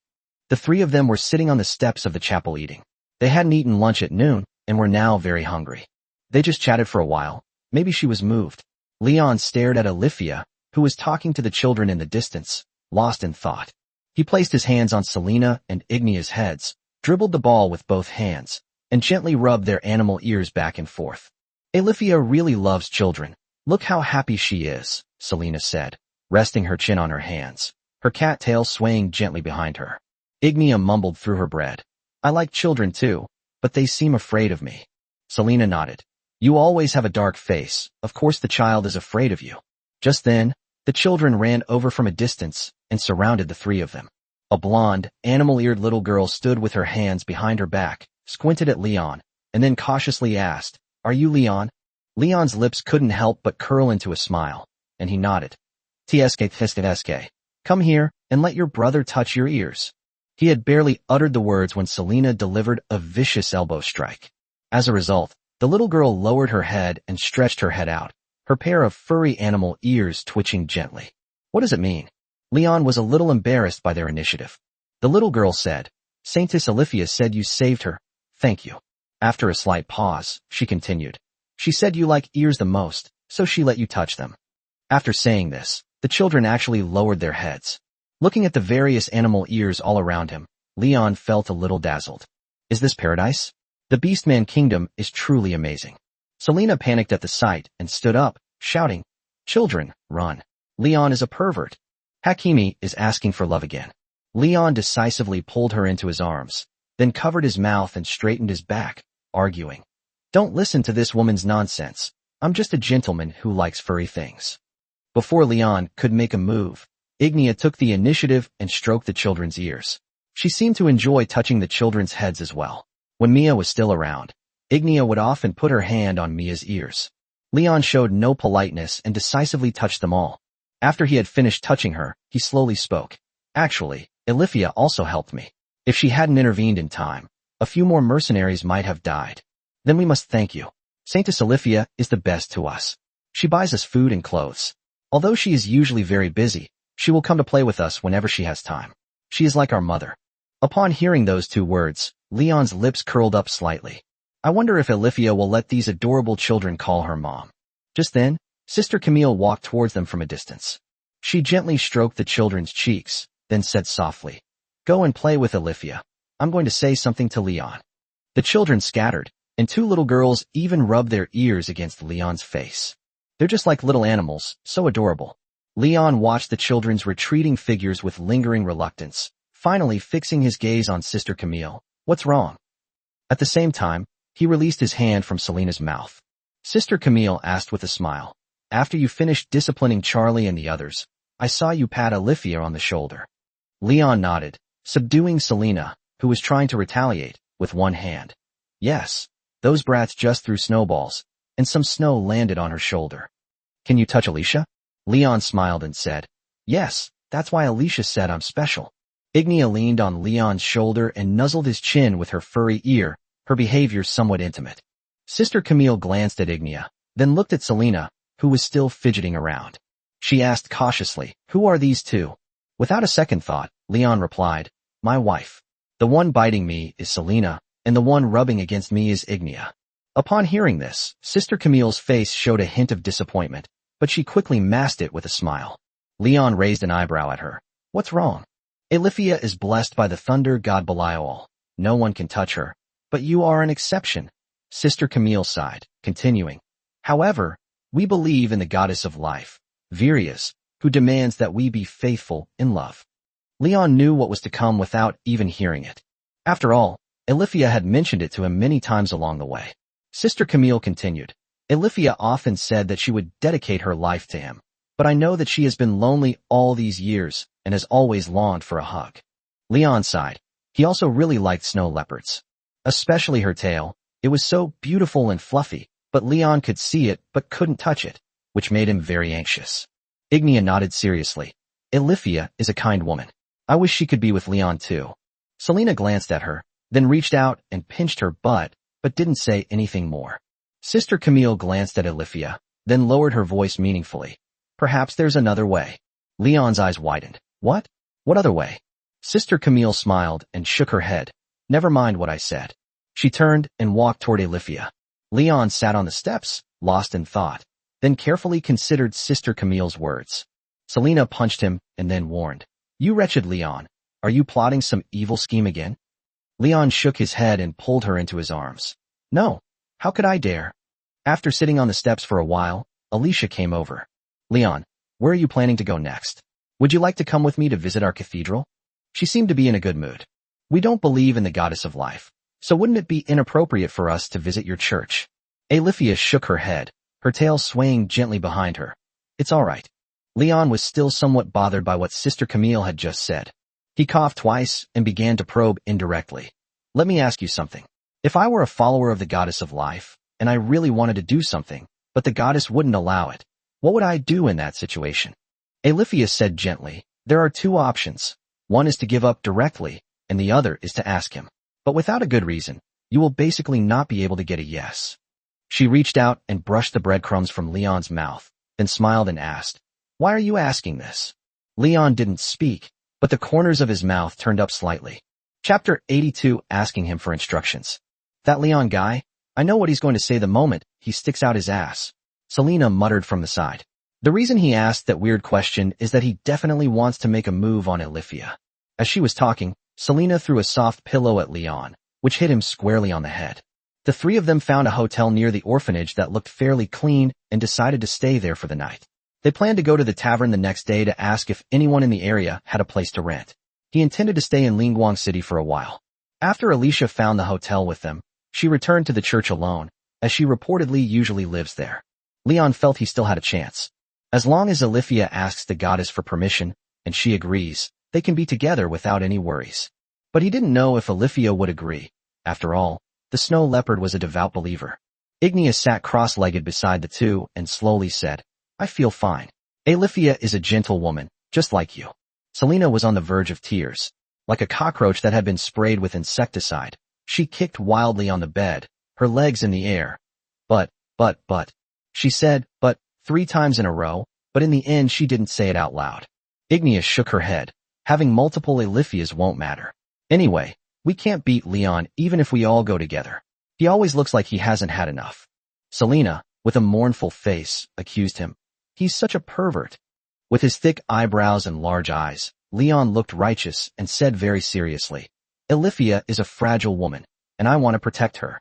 The 3 of them were sitting on the steps of the chapel eating. They hadn't eaten lunch at noon and were now very hungry. They just chatted for a while. Maybe she was moved. Leon stared at Olivia, who was talking to the children in the distance, lost in thought. He placed his hands on Selena and Ignia's heads, dribbled the ball with both hands, and gently rubbed their animal ears back and forth. Olivia really loves children. Look how happy she is, Selena said, resting her chin on her hands, her cat tail swaying gently behind her. Ignia mumbled through her bread. I like children too, but they seem afraid of me. Selena nodded. You always have a dark face. Of course the child is afraid of you. Just then, the children ran over from a distance and surrounded the 3 of them. A blonde, animal-eared little girl stood with her hands behind her back, squinted at Leon, and then cautiously asked, Are you Leon? Leon's lips couldn't help but curl into a smile, and he nodded. Tsk. Come here and let your brother touch your ears. He had barely uttered the words when Selena delivered a vicious elbow strike. As a result, the little girl lowered her head and stretched her head out, her pair of furry animal ears twitching gently. What does it mean? Leon was a little embarrassed by their initiative. The little girl said, Saintess Olivia said you saved her. Thank you. After a slight pause, she continued. She said you like ears the most, so she let you touch them. After saying this, the children actually lowered their heads. Looking at the various animal ears all around him, Leon felt a little dazzled. Is this paradise? The Beastman Kingdom is truly amazing. Selena panicked at the sight and stood up, shouting, Children, run. Leon is a pervert. Hakimi is asking for love again. Leon decisively pulled her into his arms, then covered his mouth and straightened his back, arguing. Don't listen to this woman's nonsense. I'm just a gentleman who likes furry things. Before Leon could make a move, Ignia took the initiative and stroked the children's ears. She seemed to enjoy touching the children's heads as well. When Mia was still around, Ignia would often put her hand on Mia's ears. Leon showed no politeness and decisively touched them all. After he had finished touching her, he slowly spoke. Actually, Olivia also helped me. If she hadn't intervened in time, a few more mercenaries might have died. Then we must thank you. Saintess Olivia is the best to us. She buys us food and clothes. Although she is usually very busy, she will come to play with us whenever she has time. She is like our mother. Upon hearing those 2 words, Leon's lips curled up slightly. I wonder if Olivia will let these adorable children call her mom. Just then, Sister Camille walked towards them from a distance. She gently stroked the children's cheeks, then said softly, Go and play with Olivia. I'm going to say something to Leon. The children scattered, and 2 little girls even rubbed their ears against Leon's face. They're just like little animals, so adorable. Leon watched the children's retreating figures with lingering reluctance, finally fixing his gaze on Sister Camille. What's wrong? At the same time, he released his hand from Selena's mouth. Sister Camille asked with a smile, After you finished disciplining Charlie and the others, I saw you pat Olivia on the shoulder. Leon nodded, subduing Selena, who was trying to retaliate, with one hand. Yes, those brats just threw snowballs, and some snow landed on her shoulder. Can you touch Alicia? Leon smiled and said, Yes, that's why Alicia said I'm special. Ignia leaned on Leon's shoulder and nuzzled his chin with her furry ear, her behavior somewhat intimate. Sister Camille glanced at Ignia, then looked at Selena, who was still fidgeting around. She asked cautiously, Who are these 2? Without a second thought, Leon replied, My wife. The one biting me is Selena, and the one rubbing against me is Ignia. Upon hearing this, Sister Camille's face showed a hint of disappointment, but she quickly masked it with a smile. Leon raised an eyebrow at her. What's wrong? Olivia is blessed by the thunder god Belial. No one can touch her, but you are an exception. Sister Camille sighed, continuing. However, we believe in the goddess of life, Virias, who demands that we be faithful in love. Leon knew what was to come without even hearing it. After all, Olivia had mentioned it to him many times along the way. Sister Camille continued. Olivia often said that she would dedicate her life to him, but I know that she has been lonely all these years and has always longed for a hug. Leon sighed. He also really liked snow leopards. Especially her tail. It was so beautiful and fluffy, but Leon could see it but couldn't touch it, which made him very anxious. Ignia nodded seriously. Olivia is a kind woman. I wish she could be with Leon too. Selena glanced at her, then reached out and pinched her butt, but didn't say anything more. Sister Camille glanced at Olivia, then lowered her voice meaningfully. Perhaps there's another way. Leon's eyes widened. What? What other way? Sister Camille smiled and shook her head. Never mind what I said. She turned and walked toward Olivia. Leon sat on the steps, lost in thought, then carefully considered Sister Camille's words. Selena punched him and then warned. You wretched Leon, are you plotting some evil scheme again? Leon shook his head and pulled her into his arms. No, how could I dare? After sitting on the steps for a while, Alicia came over. Leon, where are you planning to go next? Would you like to come with me to visit our cathedral? She seemed to be in a good mood. We don't believe in the goddess of life, so wouldn't it be inappropriate for us to visit your church? Olivia shook her head, her tail swaying gently behind her. It's all right. Leon was still somewhat bothered by what Sister Camille had just said. He coughed twice and began to probe indirectly. Let me ask you something. If I were a follower of the goddess of life, and I really wanted to do something, but the goddess wouldn't allow it, what would I do in that situation? Olivia said gently, there are two options. One is to give up directly, and the other is to ask him. But without a good reason, you will basically not be able to get a yes. She reached out and brushed the breadcrumbs from Leon's mouth, then smiled and asked, why are you asking this? Leon didn't speak, but the corners of his mouth turned up slightly. Chapter 82, asking him for instructions. That Leon guy, I know what he's going to say the moment he sticks out his ass. Selena muttered from the side. The reason he asked that weird question is that he definitely wants to make a move on Olivia. As she was talking, Selena threw a soft pillow at Leon, which hit him squarely on the head. The three of them found a hotel near the orphanage that looked fairly clean and decided to stay there for the night. They planned to go to the tavern the next day to ask if anyone in the area had a place to rent. He intended to stay in Linguang City for a while. After Alicia found the hotel with them, she returned to the church alone, as she reportedly usually lives there. Leon felt he still had a chance. As long as Olivia asks the goddess for permission, and she agrees, they can be together without any worries. But he didn't know if Olivia would agree. After all, the snow leopard was a devout believer. Igneous sat cross-legged beside the two and slowly said, I feel fine. Olivia is a gentle woman, just like you. Selena was on the verge of tears. Like a cockroach that had been sprayed with insecticide, she kicked wildly on the bed, her legs in the air. But. She said, but, 3 times in a row, but in the end she didn't say it out loud. Igneous shook her head. Having multiple Olivias won't matter. Anyway, we can't beat Leon even if we all go together. He always looks like he hasn't had enough. Selena, with a mournful face, accused him. He's such a pervert. With his thick eyebrows and large eyes, Leon looked righteous and said very seriously, Olivia is a fragile woman, and I want to protect her.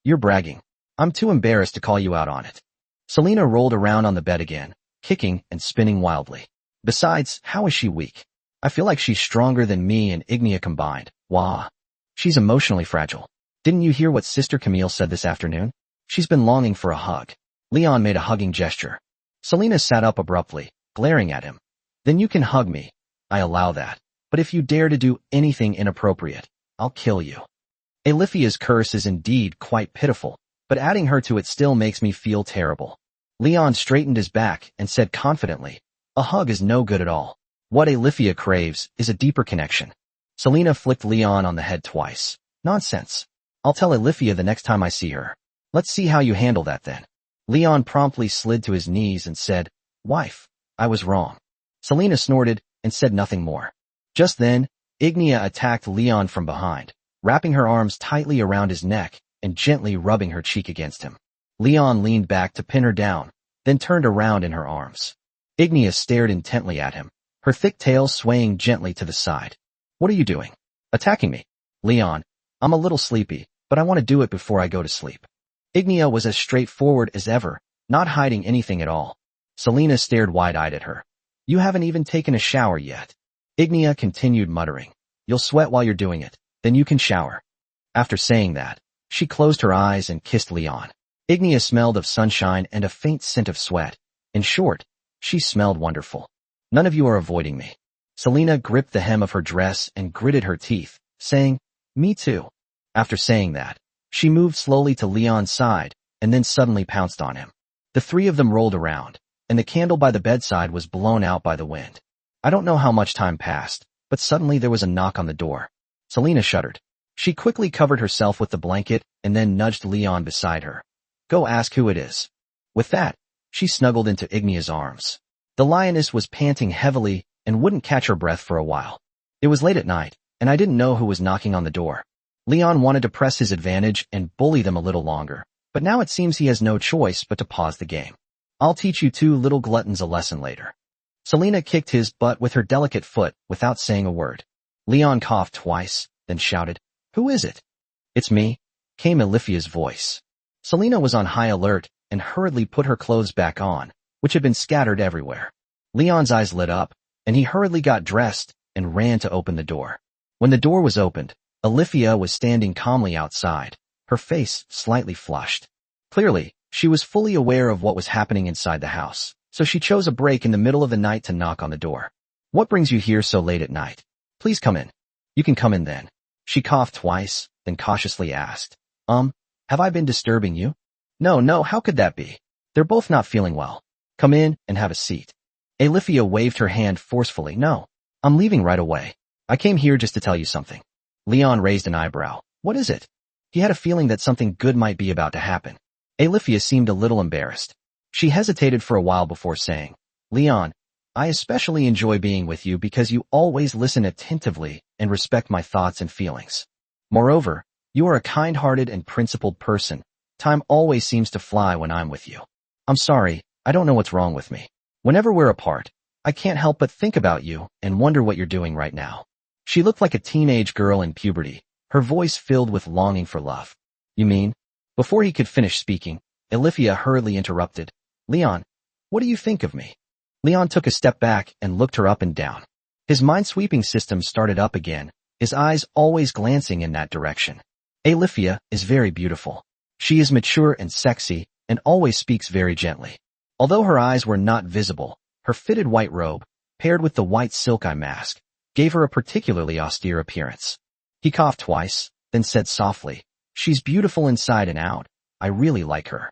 You're bragging. I'm too embarrassed to call you out on it. Selena rolled around on the bed again, kicking and spinning wildly. Besides, how is she weak? I feel like she's stronger than me and Ignea combined. Wah. She's emotionally fragile. Didn't you hear what Sister Camille said this afternoon? She's been longing for a hug. Leon made a hugging gesture. Selena sat up abruptly, glaring at him. Then you can hug me. I allow that. But if you dare to do anything inappropriate, I'll kill you. Olivia's curse is indeed quite pitiful, but adding her to it still makes me feel terrible. Leon straightened his back and said confidently, a hug is no good at all. What Olivia craves is a deeper connection. Selena flicked Leon on the head twice. Nonsense. I'll tell Olivia the next time I see her. Let's see how you handle that then. Leon promptly slid to his knees and said, Wife, I was wrong. Selena snorted and said nothing more. Just then, Ignea attacked Leon from behind, wrapping her arms tightly around his neck and gently rubbing her cheek against him. Leon leaned back to pin her down, then turned around in her arms. Ignea stared intently at him, her thick tail swaying gently to the side. What are you doing? Attacking me? Leon, I'm a little sleepy, but I want to do it before I go to sleep. Ignea was as straightforward as ever, not hiding anything at all. Selena stared wide-eyed at her. You haven't even taken a shower yet. Ignea continued muttering. You'll sweat while you're doing it, then you can shower. After saying that, she closed her eyes and kissed Leon. Ignea smelled of sunshine and a faint scent of sweat. In short, she smelled wonderful. None of you are avoiding me. Selena gripped the hem of her dress and gritted her teeth, saying, Me too. After saying that, she moved slowly to Leon's side and then suddenly pounced on him. The three of them rolled around, and the candle by the bedside was blown out by the wind. I don't know how much time passed, but suddenly there was a knock on the door. Selena shuddered. She quickly covered herself with the blanket and then nudged Leon beside her. Go ask who it is. With that, she snuggled into Ignia's arms. The lioness was panting heavily and wouldn't catch her breath for a while. It was late at night, and I didn't know who was knocking on the door. Leon wanted to press his advantage and bully them a little longer, but now it seems he has no choice but to pause the game. I'll teach you two little gluttons a lesson later. Selena kicked his butt with her delicate foot without saying a word. Leon coughed twice, then shouted, Who is it? It's me, came Alifia's voice. Selena was on high alert and hurriedly put her clothes back on, which had been scattered everywhere. Leon's eyes lit up, and he hurriedly got dressed and ran to open the door. When the door was opened, Alifia was standing calmly outside, her face slightly flushed. Clearly, she was fully aware of what was happening inside the house, so she chose a break in the middle of the night to knock on the door. What brings you here so late at night? Please come in. You can come in then. She coughed twice, then cautiously asked, have I been disturbing you? No, how could that be? They're both not feeling well. Come in and have a seat. Alifia waved her hand forcefully. No, I'm leaving right away. I came here just to tell you something. Leon raised an eyebrow. What is it? He had a feeling that something good might be about to happen. Alifia seemed a little embarrassed. She hesitated for a while before saying, Leon, I especially enjoy being with you because you always listen attentively and respect my thoughts and feelings. Moreover, you are a kind-hearted and principled person. Time always seems to fly when I'm with you. I'm sorry, I don't know what's wrong with me. Whenever we're apart, I can't help but think about you and wonder what you're doing right now. She looked like a teenage girl in puberty, her voice filled with longing for love. You mean? Before he could finish speaking, Alifia hurriedly interrupted. Leon, what do you think of me? Leon took a step back and looked her up and down. His mind-sweeping system started up again, his eyes always glancing in that direction. Alifia is very beautiful. She is mature and sexy and always speaks very gently. Although her eyes were not visible, her fitted white robe, paired with the white silk eye mask, gave her a particularly austere appearance. He coughed twice, then said softly, She's beautiful inside and out. I really like her.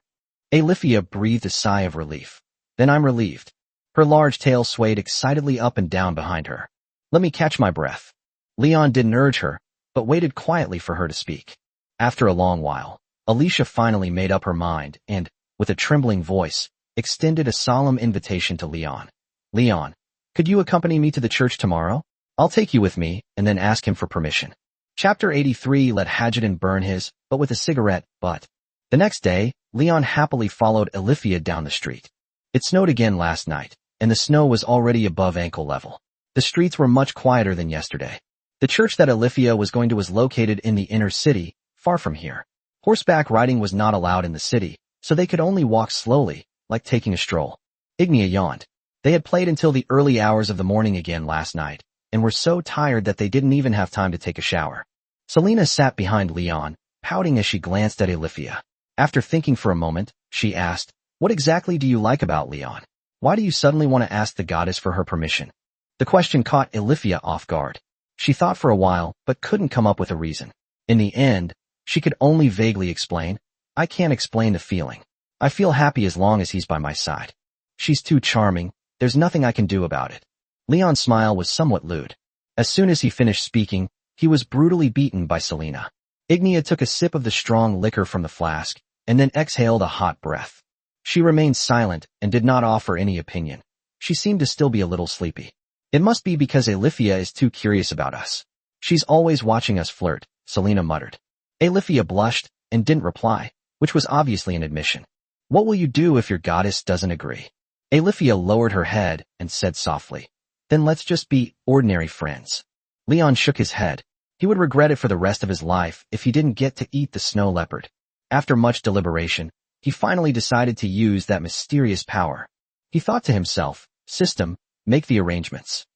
Alifia breathed a sigh of relief. Then I'm relieved. Her large tail swayed excitedly up and down behind her. Let me catch my breath. Leon didn't urge her, but waited quietly for her to speak. After a long while, Alicia finally made up her mind and, with a trembling voice, extended a solemn invitation to Leon. Leon, could you accompany me to the church tomorrow? I'll take you with me and then ask him for permission. Chapter 83 let Hadgeton burn his, but with a cigarette, butt. The next day, Leon happily followed Alifia down the street. It snowed again last night, and the snow was already above ankle level. The streets were much quieter than yesterday. The church that Alifia was going to was located in the inner city, far from here. Horseback riding was not allowed in the city, so they could only walk slowly, like taking a stroll. Ignia yawned. They had played until the early hours of the morning again last night, and were so tired that they didn't even have time to take a shower. Selena sat behind Leon, pouting as she glanced at Alifia. After thinking for a moment, she asked, What exactly do you like about Leon? Why do you suddenly want to ask the goddess for her permission? The question caught Alifia off guard. She thought for a while, but couldn't come up with a reason. In the end, she could only vaguely explain, I can't explain the feeling. I feel happy as long as he's by my side. She's too charming, there's nothing I can do about it. Leon's smile was somewhat lewd. As soon as he finished speaking, he was brutally beaten by Selena. Ignia took a sip of the strong liquor from the flask, and then exhaled a hot breath. She remained silent and did not offer any opinion. She seemed to still be a little sleepy. It must be because Alifia is too curious about us. She's always watching us flirt, Selena muttered. Alifia blushed and didn't reply, which was obviously an admission. What will you do if your goddess doesn't agree? Alifia lowered her head and said softly, Then let's just be ordinary friends. Leon shook his head. He would regret it for the rest of his life if he didn't get to eat the snow leopard. After much deliberation, he finally decided to use that mysterious power. He thought to himself, System, make the arrangements.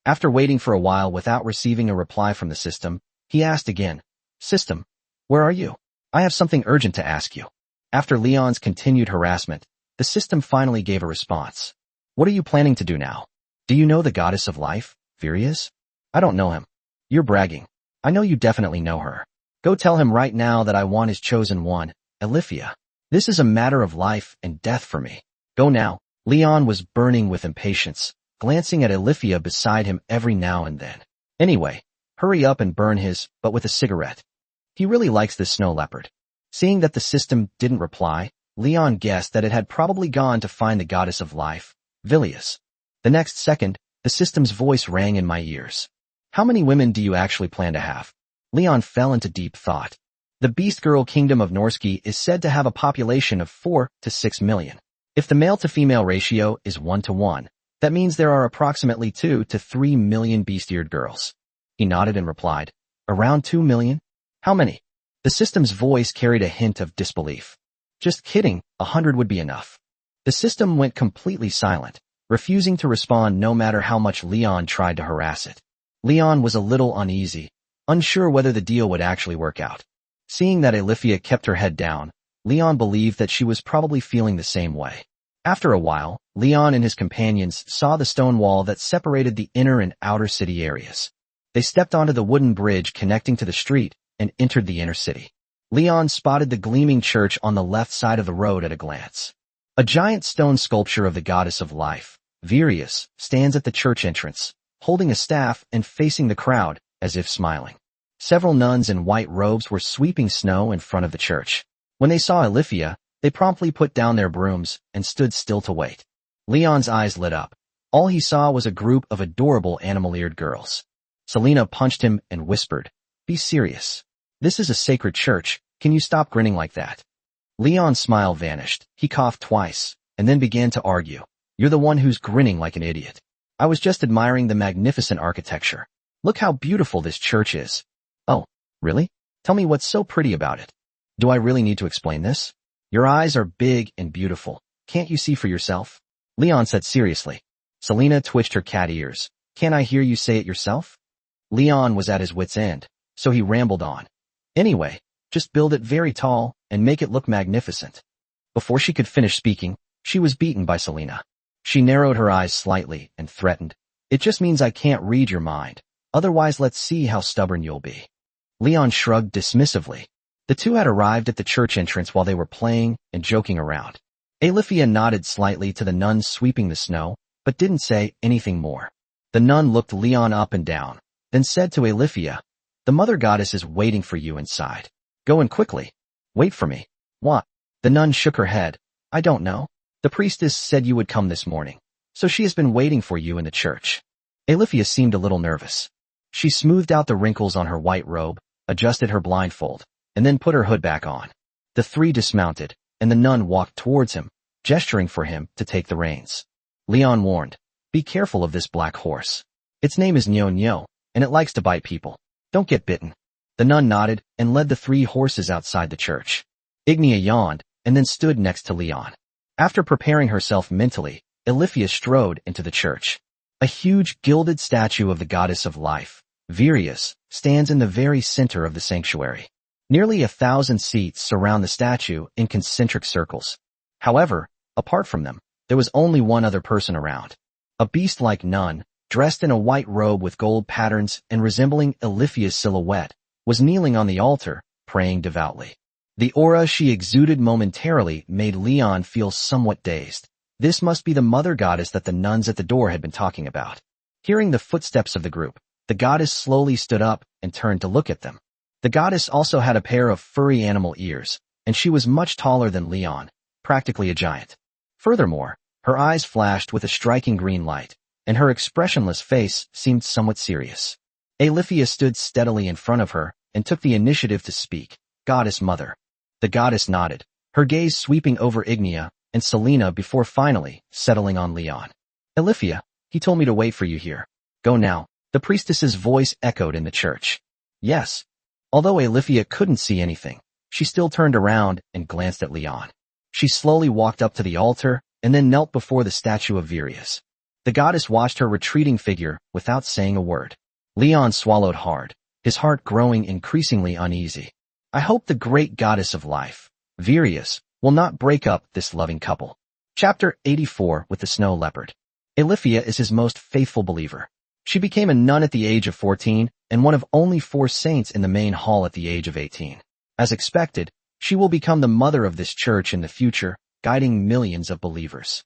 After waiting for a while without receiving a reply from the system, he asked again, System, where are you? I have something urgent to ask you. After Leon's continued harassment, the system finally gave a response. What are you planning to do now? Do you know the goddess of life, Virius? I don't know him. You're bragging. I know you definitely know her. Go tell him right now that I want his chosen one, Alifia. This is a matter of life and death for me. Go now. Leon was burning with impatience, glancing at Alifia beside him every now and then. Anyway, hurry up and burn his, but with a cigarette. He really likes this snow leopard. Seeing that the system didn't reply, Leon guessed that it had probably gone to find the goddess of life, Vilius. The next second, the system's voice rang in my ears. How many women do you actually plan to have? Leon fell into deep thought. The Beast Girl Kingdom of Norsky is said to have a population of 4 to 6 million. If the male-to-female ratio is 1 to 1, that means there are approximately 2 to 3 million beast-eared girls. He nodded and replied, around 2 million? How many? The system's voice carried a hint of disbelief. Just kidding, 100 would be enough. The system went completely silent, refusing to respond no matter how much Leon tried to harass it. Leon was a little uneasy, unsure whether the deal would actually work out. Seeing that Alifia kept her head down, Leon believed that she was probably feeling the same way. After a while, Leon and his companions saw the stone wall that separated the inner and outer city areas. They stepped onto the wooden bridge connecting to the street and entered the inner city. Leon spotted the gleaming church on the left side of the road at a glance. A giant stone sculpture of the goddess of life, Virius, stands at the church entrance, holding a staff and facing the crowd, as if smiling. Several nuns in white robes were sweeping snow in front of the church. When they saw Alifia, they promptly put down their brooms and stood still to wait. Leon's eyes lit up. All he saw was a group of adorable animal-eared girls. Selena punched him and whispered, "Be serious. This is a sacred church. Can you stop grinning like that?" Leon's smile vanished. He coughed twice, and then began to argue. "You're the one who's grinning like an idiot. I was just admiring the magnificent architecture. Look how beautiful this church is." "Oh, really? Tell me what's so pretty about it. Do I really need to explain this? Your eyes are big and beautiful. Can't you see for yourself?" Leon said seriously. Selena twitched her cat ears. "Can't I hear you say it yourself?" Leon was at his wit's end, so he rambled on. "Anyway, just build it very tall and make it look magnificent." Before she could finish speaking, she was beaten by Selena. She narrowed her eyes slightly and threatened, "It just means I can't read your mind. Otherwise, let's see how stubborn you'll be." Leon shrugged dismissively. The two had arrived at the church entrance while they were playing and joking around. Alifia nodded slightly to the nuns sweeping the snow, but didn't say anything more. The nun looked Leon up and down, then said to Alifia, "The mother goddess is waiting for you inside. Go in quickly." "Wait for me? What?" The nun shook her head. "I don't know. The priestess said you would come this morning, so she has been waiting for you in the church." Alifia seemed a little nervous. She smoothed out the wrinkles on her white robe, adjusted her blindfold, and then put her hood back on. The three dismounted, and the nun walked towards him, gesturing for him to take the reins. Leon warned, "Be careful of this black horse. Its name is Nyo, and it likes to bite people. Don't get bitten." The nun nodded and led the 3 horses outside the church. Ignia yawned, and then stood next to Leon. After preparing herself mentally, Alifia strode into the church. A huge gilded statue of the goddess of life, Virius, stands in the very center of the sanctuary. Nearly 1,000 seats surround the statue in concentric circles. However, apart from them, there was only one other person around. A beast-like nun, dressed in a white robe with gold patterns and resembling Alifia's silhouette, was kneeling on the altar, praying devoutly. The aura she exuded momentarily made Leon feel somewhat dazed. This must be the mother goddess that the nuns at the door had been talking about. Hearing the footsteps of the group, the goddess slowly stood up and turned to look at them. The goddess also had a pair of furry animal ears, and she was much taller than Leon, practically a giant. Furthermore, her eyes flashed with a striking green light, and her expressionless face seemed somewhat serious. Alifia stood steadily in front of her and took the initiative to speak. "Goddess Mother." The goddess nodded, her gaze sweeping over Ignia and Selena before finally settling on Leon. "Alifia, he told me to wait for you here. Go now." The priestess's voice echoed in the church. "Yes." Although Alifia couldn't see anything, she still turned around and glanced at Leon. She slowly walked up to the altar and then knelt before the statue of Virius. The goddess watched her retreating figure without saying a word. Leon swallowed hard, his heart growing increasingly uneasy. I hope the great goddess of life, Virius, will not break up this loving couple. Chapter 84 with the Snow Leopard. Alifia is his most faithful believer. She became a nun at the age of 14 and one of only 4 saints in the main hall at the age of 18. As expected, she will become the mother of this church in the future, guiding millions of believers.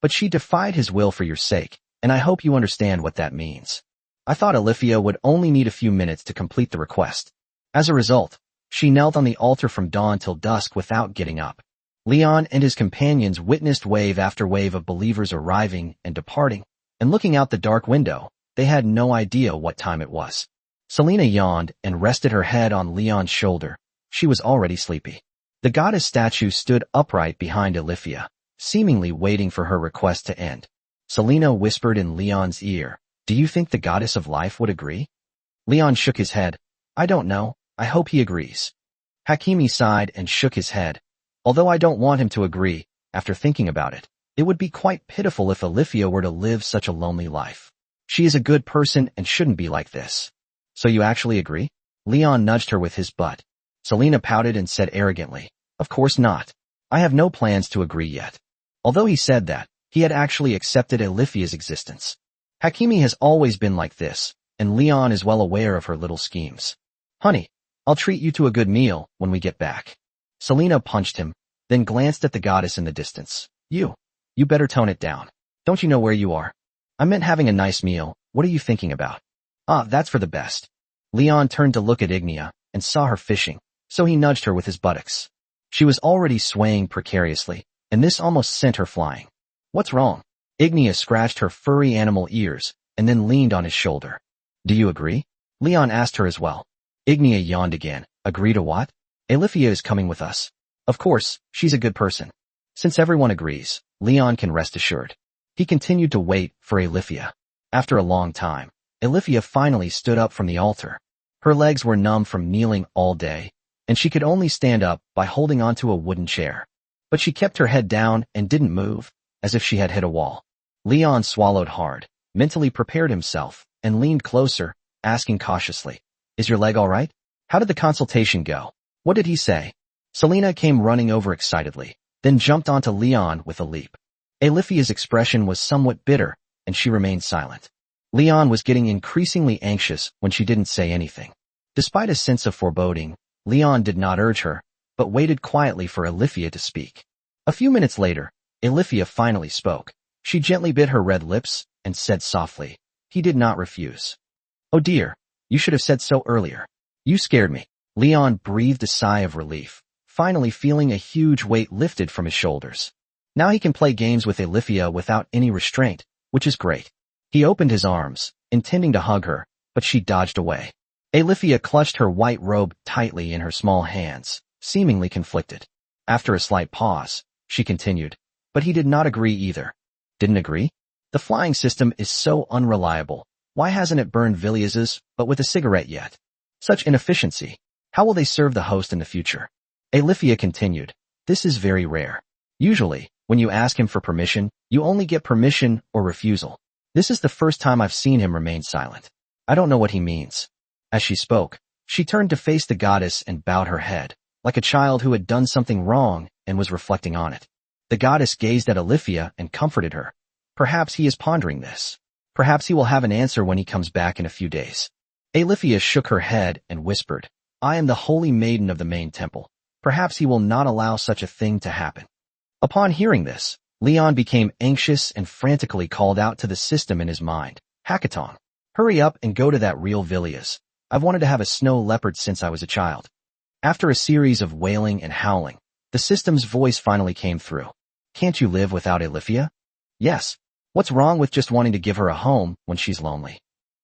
But she defied his will for your sake, and I hope you understand what that means. I thought Alifia would only need a few minutes to complete the request. As a result, She knelt on the altar from dawn till dusk without getting up. Leon and his companions witnessed wave after wave of believers arriving and departing, and looking out the dark window, they had no idea what time it was. Selena yawned and rested her head on Leon's shoulder. She was already sleepy. The goddess statue stood upright behind Alifia, seemingly waiting for her request to end. Selena whispered in Leon's ear, "Do you think the goddess of life would agree?" Leon shook his head. "I don't know. I hope he agrees." Hakimi sighed and shook his head. "Although I don't want him to agree, after thinking about it, it would be quite pitiful if Alifia were to live such a lonely life. She is a good person and shouldn't be like this." "So you actually agree?" Leon nudged her with his butt. Selena pouted and said arrogantly, "Of course not. I have no plans to agree yet." Although he said that, he had actually accepted Alifia's existence. Hakimi has always been like this, and Leon is well aware of her little schemes. "Honey, I'll treat you to a good meal when we get back." Selena punched him, then glanced at the goddess in the distance. You better tone it down. Don't you know where you are?" "I meant having a nice meal. What are you thinking about?" "Ah, that's for the best." Leon turned to look at Ignia, and saw her fishing, so he nudged her with his buttocks. She was already swaying precariously, and this almost sent her flying. "What's wrong?" Ignia scratched her furry animal ears, and then leaned on his shoulder. "Do you agree?" Leon asked her as well. Ignia yawned again. "Agree to what?" "Alifia is coming with us. Of course, she's a good person." Since everyone agrees, Leon can rest assured. He continued to wait for Alifia. After a long time, Alifia finally stood up from the altar. Her legs were numb from kneeling all day, and she could only stand up by holding onto a wooden chair. But she kept her head down and didn't move, as if she had hit a wall. Leon swallowed hard, mentally prepared himself, and leaned closer, asking cautiously, "Is your leg all right? How did the consultation go? What did he say?" Selena came running over excitedly, then jumped onto Leon with a leap. Alifia's expression was somewhat bitter, and she remained silent. Leon was getting increasingly anxious when she didn't say anything. Despite a sense of foreboding, Leon did not urge her, but waited quietly for Alifia to speak. A few minutes later, Alifia finally spoke. She gently bit her red lips and said softly, "He did not refuse." "Oh dear, you should have said so earlier. You scared me." Leon breathed a sigh of relief, finally feeling a huge weight lifted from his shoulders. Now he can play games with Alifia without any restraint, which is great. He opened his arms, intending to hug her, but she dodged away. Alifia clutched her white robe tightly in her small hands, seemingly conflicted. After a slight pause, she continued, "But he did not agree either." "Didn't agree?" "The flying system is so unreliable. Why hasn't it burned Villias's, but with a cigarette yet? Such inefficiency. How will they serve the host in the future?" Alifia continued, "This is very rare. Usually, when you ask him for permission, you only get permission or refusal. This is the first time I've seen him remain silent. I don't know what he means." As she spoke, she turned to face the goddess and bowed her head, like a child who had done something wrong and was reflecting on it. The goddess gazed at Alifia and comforted her. Perhaps he is pondering this. Perhaps he will have an answer when he comes back in a few days. Alifia shook her head and whispered, "I am the holy maiden of the main temple. Perhaps he will not allow such a thing to happen." Upon hearing this, Leon became anxious and frantically called out to the system in his mind, "Hackathon, hurry up and go to that real Villiers. I've wanted to have a snow leopard since I was a child." After a series of wailing and howling, the system's voice finally came through. "Can't you live without Alifia?" "Yes. What's wrong with just wanting to give her a home when she's lonely?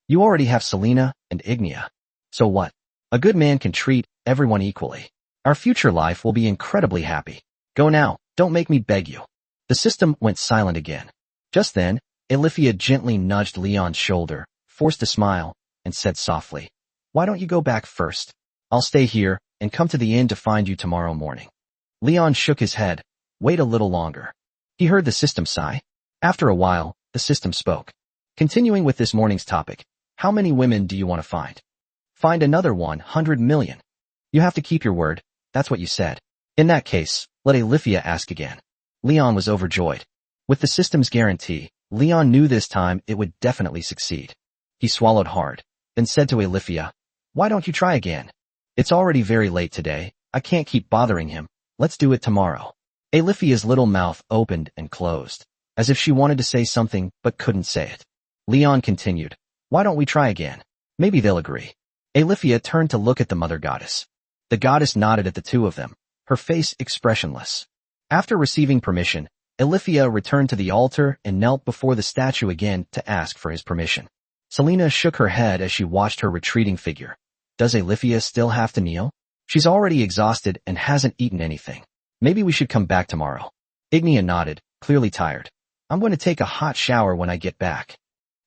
You already have Selena and Ignia. So what? A good man can treat everyone equally. Our future life will be incredibly happy. Go now, don't make me beg you." The system went silent again. Just then, Alifia gently nudged Leon's shoulder, forced a smile, and said softly, "Why don't you go back first? I'll stay here and come to the inn to find you tomorrow morning." Leon shook his head. "Wait a little longer." He heard the system sigh. After a while, the system spoke. "Continuing with this morning's topic, how many women do you want to find?" "Find another 100 million. You have to keep your word. That's what you said." "In that case, let Alifia ask again." Leon was overjoyed. With the system's guarantee, Leon knew this time it would definitely succeed. He swallowed hard, then said to Alifia, "Why don't you try again? It's already very late today. I can't keep bothering him. Let's do it tomorrow." Alifia's little mouth opened and closed, as if she wanted to say something but couldn't say it. Leon continued, "Why don't we try again? Maybe they'll agree." Alifia turned to look at the mother goddess. The goddess nodded at the two of them, her face expressionless. After receiving permission, Elifia returned to the altar and knelt before the statue again to ask for his permission. Selena shook her head as she watched her retreating figure. Does Elifia still have to kneel? She's already exhausted and hasn't eaten anything. Maybe we should come back tomorrow. Ignia nodded, clearly tired. I'm going to take a hot shower when I get back.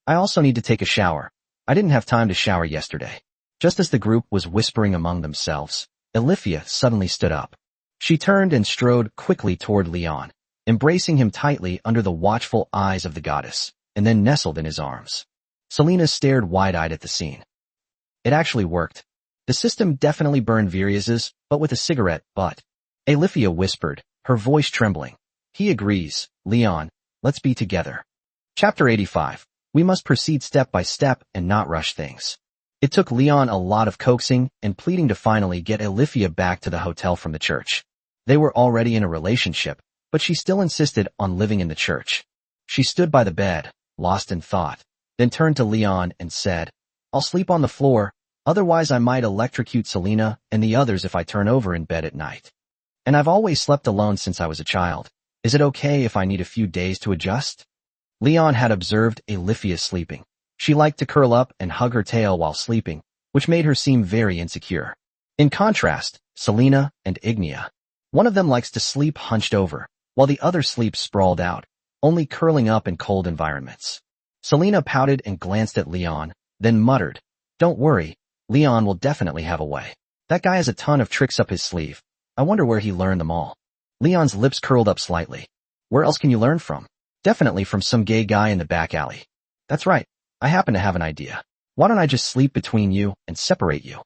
I also need to take a shower. I didn't have time to shower yesterday. Just as the group was whispering among themselves, Elifia suddenly stood up. She turned and strode quickly toward Leon, embracing him tightly under the watchful eyes of the goddess, and then nestled in his arms. Selena stared wide-eyed at the scene. It actually worked. The system definitely burned Virius's, but with a cigarette butt. Elifia whispered, her voice trembling. He agrees. Leon, let's be together. Chapter 85. We must proceed step by step and not rush things. It took Leon a lot of coaxing and pleading to finally get Elifia back to the hotel from the church. They were already in a relationship, but she still insisted on living in the church. She stood by the bed, lost in thought, then turned to Leon and said, I'll sleep on the floor, otherwise I might electrocute Selena and the others if I turn over in bed at night. And I've always slept alone since I was a child. Is it okay if I need a few days to adjust? Leon had observed Elifia sleeping. She liked to curl up and hug her tail while sleeping, which made her seem very insecure. In contrast, Selena and Ignia. One of them likes to sleep hunched over, while the other sleeps sprawled out, only curling up in cold environments. Selena pouted and glanced at Leon, then muttered, Don't worry, Leon will definitely have a way. That guy has a ton of tricks up his sleeve. I wonder where he learned them all. Leon's lips curled up slightly. Where else can you learn from? Definitely from some gay guy in the back alley. That's right, I happen to have an idea. Why don't I just sleep between you and separate you?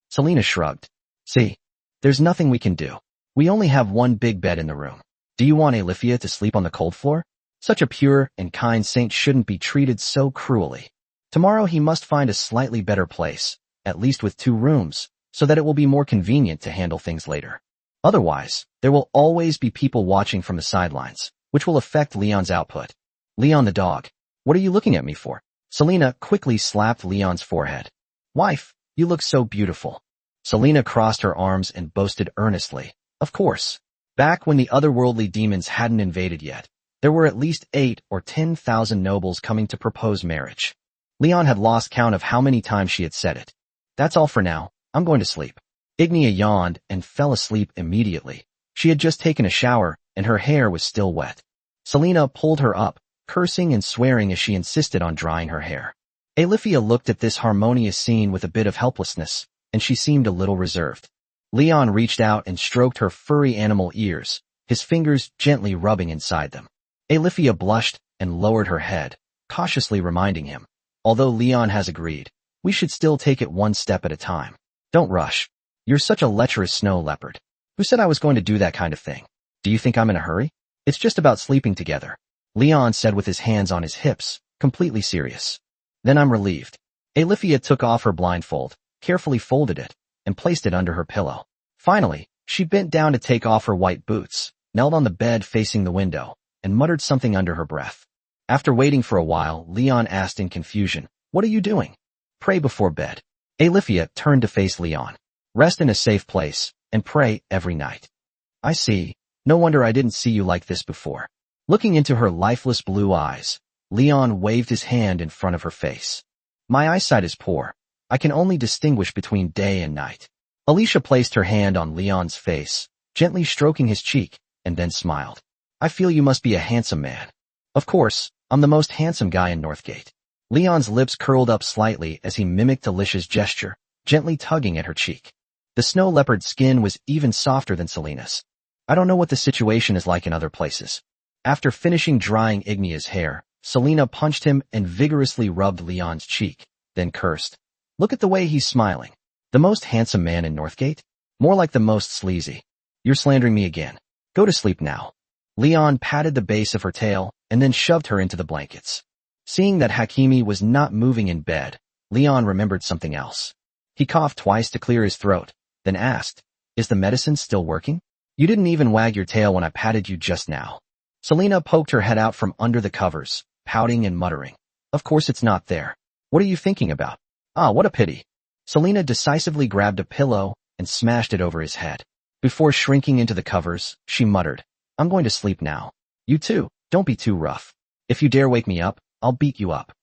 Selena shrugged. See, there's nothing we can do. We only have one big bed in the room. Do you want Elifia to sleep on the cold floor? Such a pure and kind saint shouldn't be treated so cruelly. Tomorrow he must find a slightly better place, at least with 2 rooms, so that it will be more convenient to handle things later. Otherwise, there will always be people watching from the sidelines, which will affect Leon's output. Leon the dog. What are you looking at me for? Selena quickly slapped Leon's forehead. Wife, you look so beautiful. Selena crossed her arms and boasted earnestly. Of course. Back when the otherworldly demons hadn't invaded yet, there were at least 8 or 10,000 nobles coming to propose marriage. Leon had lost count of how many times she had said it. That's all for now. I'm going to sleep. Ignia yawned and fell asleep immediately. She had just taken a shower, and her hair was still wet. Selena pulled her up, cursing and swearing as she insisted on drying her hair. Elifia looked at this harmonious scene with a bit of helplessness, and she seemed a little reserved. Leon reached out and stroked her furry animal ears, his fingers gently rubbing inside them. Elifia blushed and lowered her head, cautiously reminding him, although Leon has agreed, we should still take it one step at a time. Don't rush. You're such a lecherous snow leopard. Who said I was going to do that kind of thing? Do you think I'm in a hurry? It's just about sleeping together. Leon said with his hands on his hips, completely serious. Then I'm relieved. Elifia took off her blindfold, carefully folded it, and placed it under her pillow. Finally, she bent down to take off her white boots, knelt on the bed facing the window, and muttered something under her breath. After waiting for a while, Leon asked in confusion, What are you doing? Pray before bed. Elifia turned to face Leon. Rest in a safe place, and pray every night. I see. No wonder I didn't see you like this before. Looking into her lifeless blue eyes, Leon waved his hand in front of her face. My eyesight is poor. I can only distinguish between day and night. Alicia placed her hand on Leon's face, gently stroking his cheek, and then smiled. I feel you must be a handsome man. Of course, I'm the most handsome guy in Northgate. Leon's lips curled up slightly as he mimicked Alicia's gesture, gently tugging at her cheek. The snow leopard's skin was even softer than Selena's. I don't know what the situation is like in other places. After finishing drying Ignia's hair, Selena punched him and vigorously rubbed Leon's cheek, then cursed. Look at the way he's smiling. The most handsome man in Northgate? More like the most sleazy. You're slandering me again. Go to sleep now. Leon patted the base of her tail and then shoved her into the blankets. Seeing that Hakimi was not moving in bed, Leon remembered something else. He coughed twice to clear his throat, then asked, Is the medicine still working? You didn't even wag your tail when I patted you just now. Selena poked her head out from under the covers, pouting and muttering. Of course it's not there. What are you thinking about? Ah, what a pity. Selena decisively grabbed a pillow and smashed it over his head. Before shrinking into the covers, she muttered, "I'm going to sleep now. You too, don't be too rough. If you dare wake me up, I'll beat you up."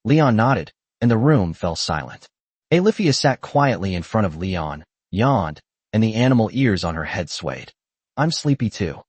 Leon nodded, and the room fell silent. Alethea sat quietly in front of Leon, yawned, and the animal ears on her head swayed. "I'm sleepy too.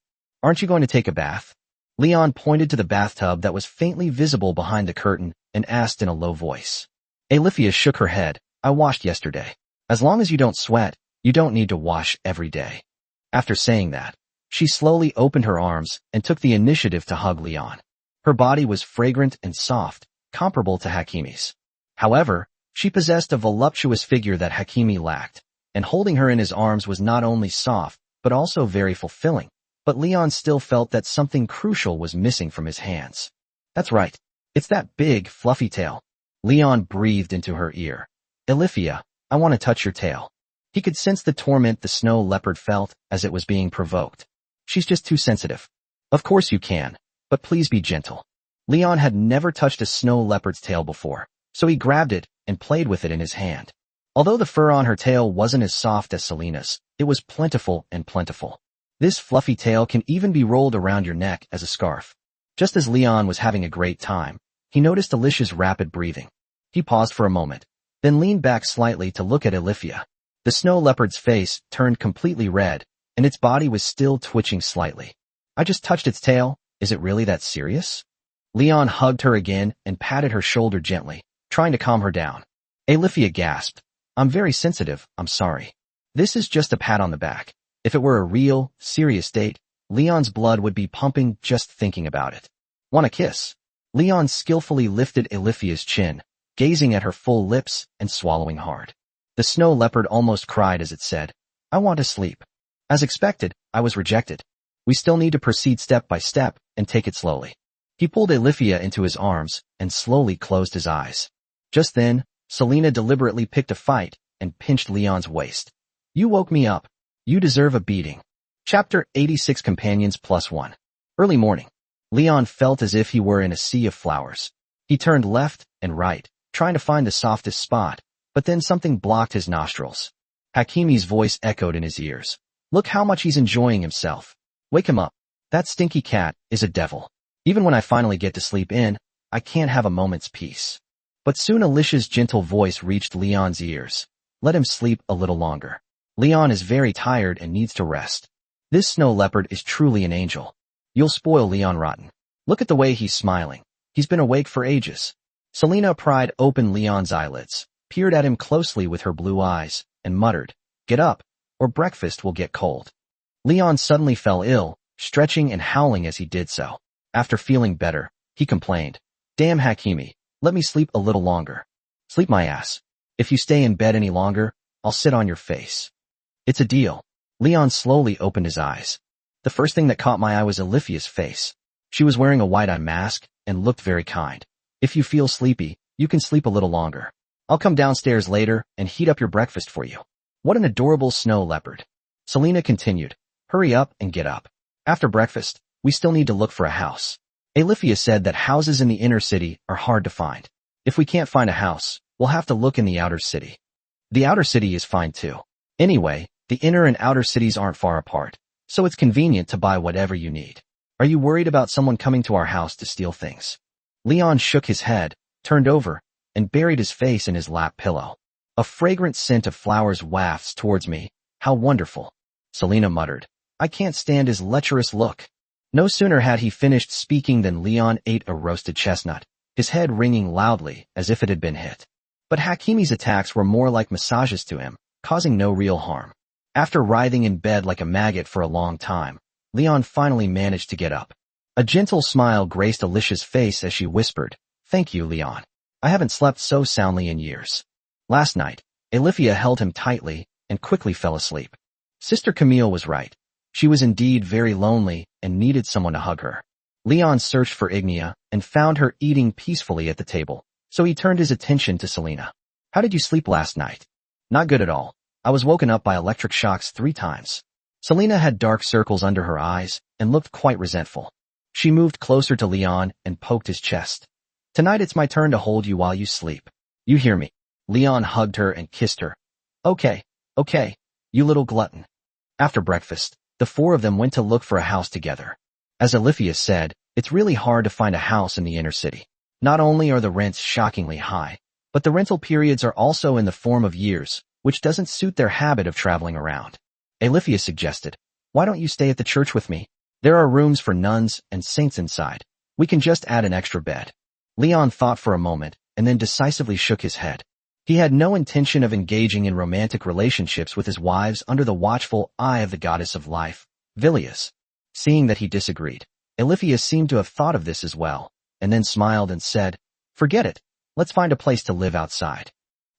Aren't you going to take a bath?" Leon pointed to the bathtub that was faintly visible behind the curtain and asked in a low voice. Alethea shook her head. "I washed yesterday. As long as you don't sweat, you don't need to wash every day." After saying that, she slowly opened her arms and took the initiative to hug Leon. Her body was fragrant and soft, comparable to Hakimi's. However, she possessed a voluptuous figure that Hakimi lacked, and holding her in his arms was not only soft, but also very fulfilling. But Leon still felt that something crucial was missing from his hands. "That's right. It's that big, fluffy tail." Leon breathed into her ear. "Alethea, I want to touch your tail." He could sense the torment the snow leopard felt as it was being provoked. "She's just too sensitive." "Of course you can, but please be gentle." Leon had never touched a snow leopard's tail before, so he grabbed it and played with it in his hand. Although the fur on her tail wasn't as soft as Selena's, it was plentiful and plentiful. This fluffy tail can even be rolled around your neck as a scarf. Just as Leon was having a great time, he noticed Alicia's rapid breathing. He paused for a moment, then leaned back slightly to look at Alethea. The snow leopard's face turned completely red, and its body was still twitching slightly. "I just touched its tail. Is it really that serious?" Leon hugged her again and patted her shoulder gently, trying to calm her down. Alethea gasped. "I'm very sensitive, I'm sorry. This is just a pat on the back." If it were a real, serious date, Leon's blood would be pumping just thinking about it. "Want a kiss?" Leon skillfully lifted Alethea's chin, gazing at her full lips and swallowing hard. The snow leopard almost cried as it said, "I want to sleep." As expected, I was rejected. "We still need to proceed step by step and take it slowly." He pulled Alethea into his arms and slowly closed his eyes. Just then, Selena deliberately picked a fight and pinched Leon's waist. "You woke me up. You deserve a beating." Chapter 86 Companions +1. Early morning. Leon felt as if he were in a sea of flowers. He turned left and right, trying to find the softest spot, but then something blocked his nostrils. Hakimi's voice echoed in his ears. "Look how much he's enjoying himself. Wake him up. That stinky cat is a devil. Even when I finally get to sleep in, I can't have a moment's peace." But soon Alicia's gentle voice reached Leon's ears. "Let him sleep a little longer. Leon is very tired and needs to rest. This snow leopard is truly an angel. You'll spoil Leon rotten. Look at the way he's smiling. He's been awake for ages." Selena pried open Leon's eyelids, peered at him closely with her blue eyes, and muttered, "Get up, or breakfast will get cold." Leon suddenly fell ill, stretching and howling as he did so. After feeling better, he complained, "Damn Hakimi, let me sleep a little longer." "Sleep my ass. If you stay in bed any longer, I'll sit on your face." "It's a deal." Leon slowly opened his eyes. The first thing that caught my eye was Alethea's face. She was wearing a white-eye mask and looked very kind. "If you feel sleepy, you can sleep a little longer. I'll come downstairs later and heat up your breakfast for you." "What an adorable snow leopard." Selena continued, "Hurry up and get up. After breakfast, we still need to look for a house." Alethea said that houses in the inner city are hard to find. "If we can't find a house, we'll have to look in the outer city." "The outer city is fine too. Anyway, the inner and outer cities aren't far apart, so it's convenient to buy whatever you need. Are you worried about someone coming to our house to steal things?" Leon shook his head, turned over, and buried his face in his lap pillow. "A fragrant scent of flowers wafts towards me. How wonderful." Selena muttered, "I can't stand his lecherous look." No sooner had he finished speaking than Leon ate a roasted chestnut, his head ringing loudly as if it had been hit. But Hakimi's attacks were more like massages to him, causing no real harm. After writhing in bed like a maggot for a long time, Leon finally managed to get up. A gentle smile graced Alicia's face as she whispered, "Thank you, Leon. I haven't slept so soundly in years." Last night, Alethea held him tightly and quickly fell asleep. Sister Camille was right. She was indeed very lonely and needed someone to hug her. Leon searched for Ignia and found her eating peacefully at the table, so he turned his attention to Selena. "How did you sleep last night?" "Not good at all. I was woken up by electric shocks 3 times. Selena had dark circles under her eyes and looked quite resentful. She moved closer to Leon and poked his chest. "Tonight it's my turn to hold you while you sleep. You hear me?" Leon hugged her and kissed her. Okay. You little glutton. After breakfast, the four of them went to look for a house together. As Olivia said, it's really hard to find a house in the inner city. Not only are the rents shockingly high, but the rental periods are also in the form of years, which doesn't suit their habit of traveling around. Olivia suggested, "Why don't you stay at the church with me? There are rooms for nuns and saints inside. We can just add an extra bed." Leon thought for a moment and then decisively shook his head. He had no intention of engaging in romantic relationships with his wives under the watchful eye of the goddess of life, Vilius. Seeing that he disagreed, Olivia seemed to have thought of this as well, and then smiled and said, "Forget it. Let's find a place to live outside."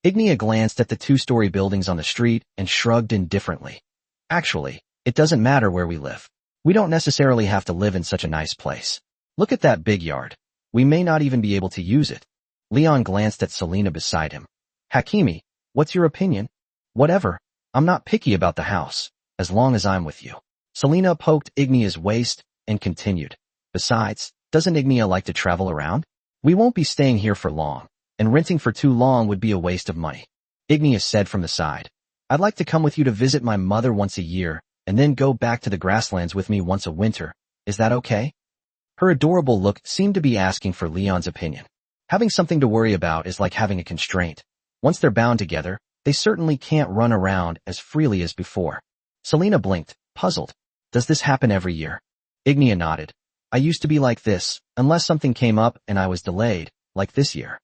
Ignia glanced at the two-story buildings on the street and shrugged indifferently. "Actually, it doesn't matter where we live. We don't necessarily have to live in such a nice place. Look at that big yard. We may not even be able to use it." Leon glanced at Selena beside him. "Hakimi, what's your opinion?" "Whatever. I'm not picky about the house, as long as I'm with you." Selena poked Ignia's waist and continued. "Besides, doesn't Ignia like to travel around? We won't be staying here for long, and renting for too long would be a waste of money." Ignia said from the side, "I'd like to come with you to visit my mother once a year, and then go back to the grasslands with me once a winter. Is that okay?" Her adorable look seemed to be asking for Leon's opinion. Having something to worry about is like having a constraint. Once they're bound together, they certainly can't run around as freely as before. Selena blinked, puzzled. "Does this happen every year?" Ignia nodded. "I used to be like this, unless something came up and I was delayed, like this year.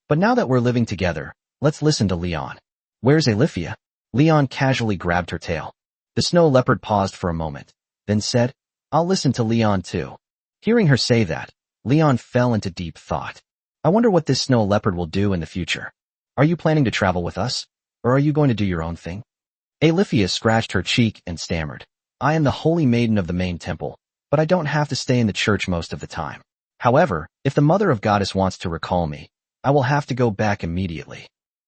But now that we're living together, let's listen to Leon." "Where's Olivia?" Leon casually grabbed her tail. The snow leopard paused for a moment, then said, "I'll listen to Leon too." Hearing her say that, Leon fell into deep thought. "I wonder what this snow leopard will do in the future. Are you planning to travel with us, or are you going to do your own thing?" Olivia scratched her cheek and stammered, "I am the holy maiden of the main temple, but I don't have to stay in the church most of the time. However, if the mother of goddess wants to recall me, I will have to go back immediately.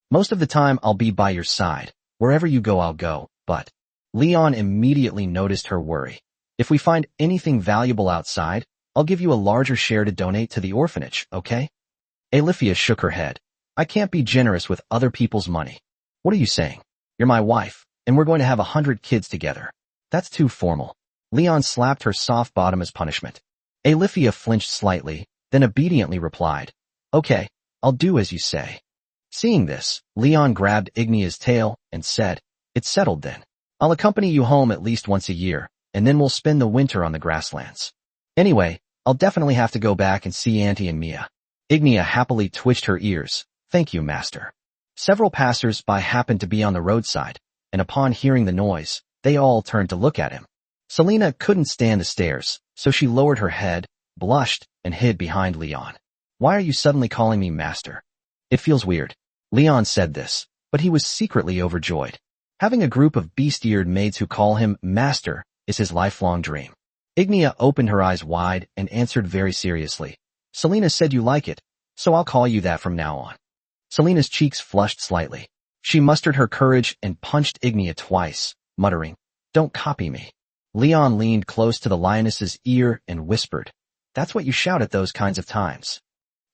Most of the time I'll be by your side. Wherever you go I'll go, but..." Leon immediately noticed her worry. "If we find anything valuable outside, I'll give you a larger share to donate to the orphanage, okay?" Olivia shook her head. "I can't be generous with other people's money." "What are you saying? You're my wife, and we're going to have 100 kids together. That's too formal." Leon slapped her soft bottom as punishment. Olivia flinched slightly, then obediently replied, "Okay, I'll do as you say." Seeing this, Leon grabbed Ignia's tail and said, "It's settled then. I'll accompany you home at least once a year, and then we'll spend the winter on the grasslands. Anyway, I'll definitely have to go back and see Auntie and Mia." Ignia happily twitched her ears. "Thank you, master." Several passers-by happened to be on the roadside, and upon hearing the noise, they all turned to look at him. Selena couldn't stand the stares, so she lowered her head, blushed, and hid behind Leon. "Why are you suddenly calling me master?" "It feels weird." Leon said this, but he was secretly overjoyed. Having a group of beast-eared maids who call him master is his lifelong dream. Ignia opened her eyes wide and answered very seriously, "Selena said you like it, so I'll call you that from now on." Selena's cheeks flushed slightly. She mustered her courage and punched Ignia twice, muttering, "Don't copy me." Leon leaned close to the lioness's ear and whispered, "That's what you shout at those kinds of times."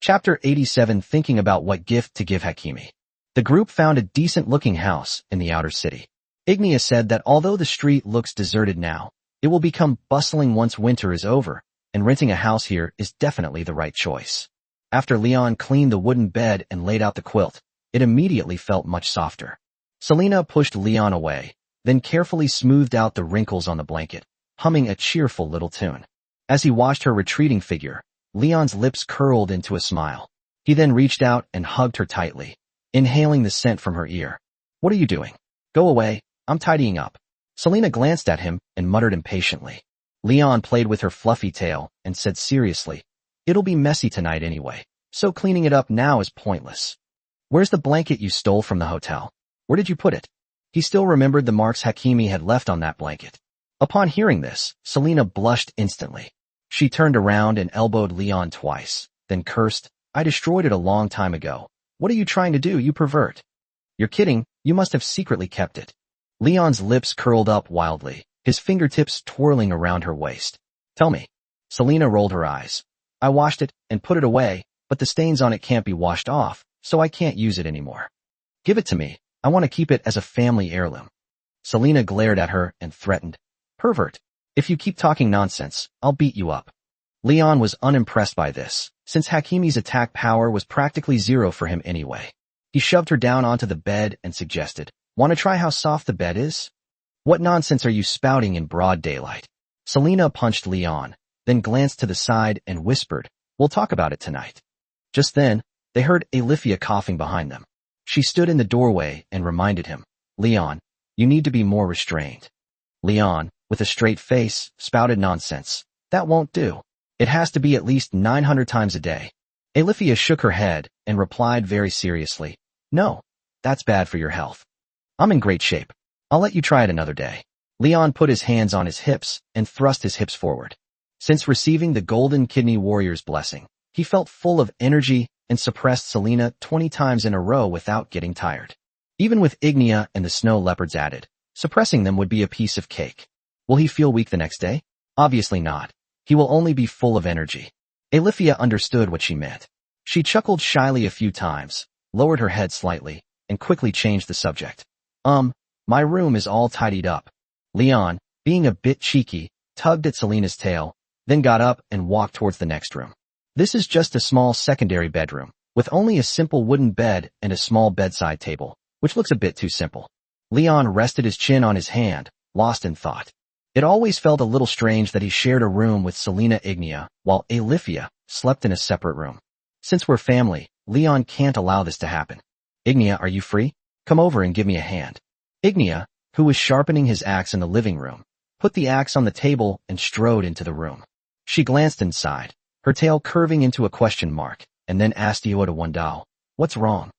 Chapter 87, Thinking about what gift to give Hakimi. The group found a decent-looking house in the outer city. Ignia said that although the street looks deserted now, it will become bustling once winter is over, and renting a house here is definitely the right choice. After Leon cleaned the wooden bed and laid out the quilt, it immediately felt much softer. Selena pushed Leon away, then carefully smoothed out the wrinkles on the blanket, humming a cheerful little tune. As he watched her retreating figure, Leon's lips curled into a smile. He then reached out and hugged her tightly, inhaling the scent from her ear. "What are you doing? Go away, I'm tidying up." Selena glanced at him and muttered impatiently. Leon played with her fluffy tail and said seriously, "It'll be messy tonight anyway, so cleaning it up now is pointless." "Where's the blanket you stole from the hotel? Where did you put it?" He still remembered the marks Hakimi had left on that blanket. Upon hearing this, Selena blushed instantly. She turned around and elbowed Leon twice, then cursed, "I destroyed it a long time ago. What are you trying to do, you pervert?" "You're kidding, you must have secretly kept it." Leon's lips curled up wildly, his fingertips twirling around her waist. "Tell me." Selena rolled her eyes. "I washed it and put it away, but the stains on it can't be washed off, so I can't use it anymore." "Give it to me. I want to keep it as a family heirloom." Selena glared at her and threatened. Pervert. If you keep talking nonsense, I'll beat you up. Leon was unimpressed by this, since Hakimi's attack power was practically zero for him anyway. He shoved her down onto the bed and suggested, "Want to try how soft the bed is? What nonsense are you spouting in broad daylight?" Selena punched Leon, then glanced to the side and whispered, "We'll talk about it tonight." Just then, they heard Alifia coughing behind them. She stood in the doorway and reminded him, "Leon, you need to be more restrained." Leon, with a straight face, spouted nonsense. "That won't do. It has to be at least 900 times a day." Alifia shook her head and replied very seriously, "No, that's bad for your health. I'm in great shape. I'll let you try it another day." Leon put his hands on his hips and thrust his hips forward. Since receiving the Golden Kidney Warrior's blessing, he felt full of energy and suppressed Selena 20 times in a row without getting tired. Even with Ignia and the snow leopards added, suppressing them would be a piece of cake. Will he feel weak the next day? Obviously not. He will only be full of energy. Alifia understood what she meant. She chuckled shyly a few times, lowered her head slightly, and quickly changed the subject. My room is all tidied up." Leon, being a bit cheeky, tugged at Selena's tail, then got up and walked towards the next room. "This is just a small secondary bedroom, with only a simple wooden bed and a small bedside table, which looks a bit too simple." Leon rested his chin on his hand, lost in thought. It always felt a little strange that he shared a room with Selena Ignia, while Alifia slept in a separate room. Since we're family, Leon can't allow this to happen. "Ignia, are you free? Come over and give me a hand." Ignia, who was sharpening his axe in the living room, put the axe on the table and strode into the room. She glanced inside, her tail curving into a question mark, and then asked Iota Wandao, "What's wrong?"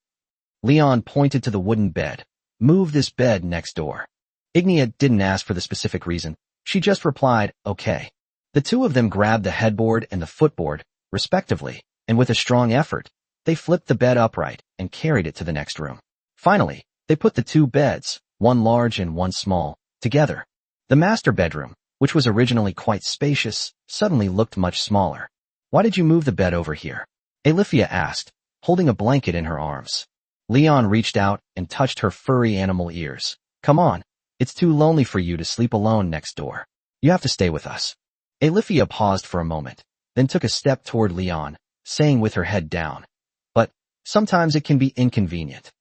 Leon pointed to the wooden bed. "Move this bed next door." Ignia didn't ask for the specific reason. She just replied, "Okay." The two of them grabbed the headboard and the footboard, respectively, and with a strong effort, they flipped the bed upright and carried it to the next room. Finally, they put the two beds, one large and one small, together. The master bedroom, which was originally quite spacious, suddenly looked much smaller. "Why did you move the bed over here?" Alifia asked, holding a blanket in her arms. Leon reached out and touched her furry animal ears. "Come on, it's too lonely for you to sleep alone next door. You have to stay with us." Alifia paused for a moment, then took a step toward Leon, saying with her head down, "But sometimes it can be inconvenient."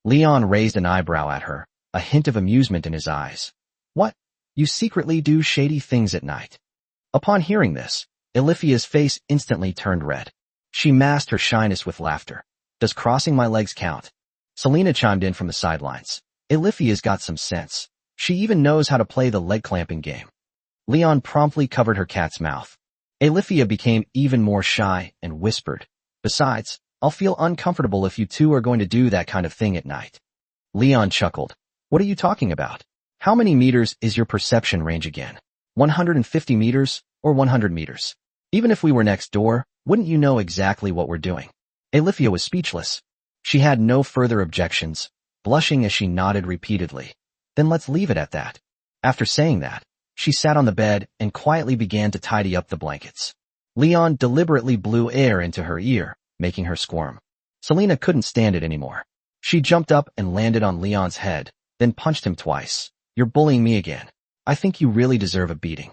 Leon raised an eyebrow at her, a hint of amusement in his eyes. "What? You secretly do shady things at night?" Upon hearing this, Alifia's face instantly turned red. She masked her shyness with laughter. "Does crossing my legs count?" Selena chimed in from the sidelines. "Alifia's got some sense. She even knows how to play the leg clamping game." Leon promptly covered her cat's mouth. Alifia became even more shy and whispered, "Besides, I'll feel uncomfortable if you two are going to do that kind of thing at night." Leon chuckled. "What are you talking about? How many meters is your perception range again? 150 meters or 100 meters? Even if we were next door, wouldn't you know exactly what we're doing?" Alifia was speechless. She had no further objections, blushing as she nodded repeatedly. "Then let's leave it at that." After saying that, she sat on the bed and quietly began to tidy up the blankets. Leon deliberately blew air into her ear, making her squirm. Selena couldn't stand it anymore. She jumped up and landed on Leon's head, then punched him twice. "You're bullying me again. I think you really deserve a beating."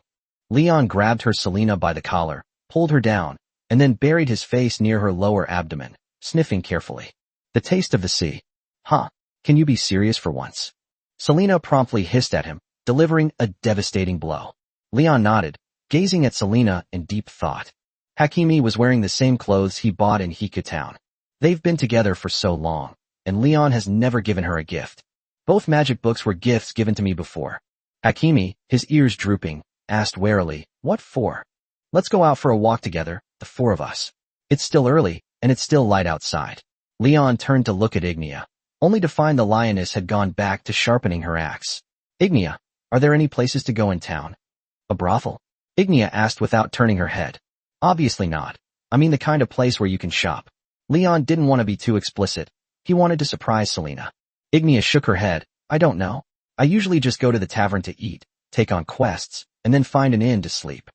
Leon grabbed her Selena by the collar, pulled her down, and then buried his face near her lower abdomen, sniffing carefully. "The taste of the sea. Huh? Can you be serious for once?" Selena promptly hissed at him, delivering a devastating blow. Leon nodded, gazing at Selena in deep thought. Hakimi was wearing the same clothes he bought in Hiku Town. They've been together for so long, and Leon has never given her a gift. "Both magic books were gifts given to me before." Hakimi, his ears drooping, asked warily, "What for?" "Let's go out for a walk together, the four of us. It's still early, and it's still light outside." Leon turned to look at Ignia, only to find the lioness had gone back to sharpening her axe. "Ignia, are there any places to go in town?" "A brothel?" Ignia asked without turning her head. "Obviously not. I mean the kind of place where you can shop." Leon didn't want to be too explicit. He wanted to surprise Selena. Ignia shook her head. "I don't know. I usually just go to the tavern to eat, take on quests, and then find an inn to sleep."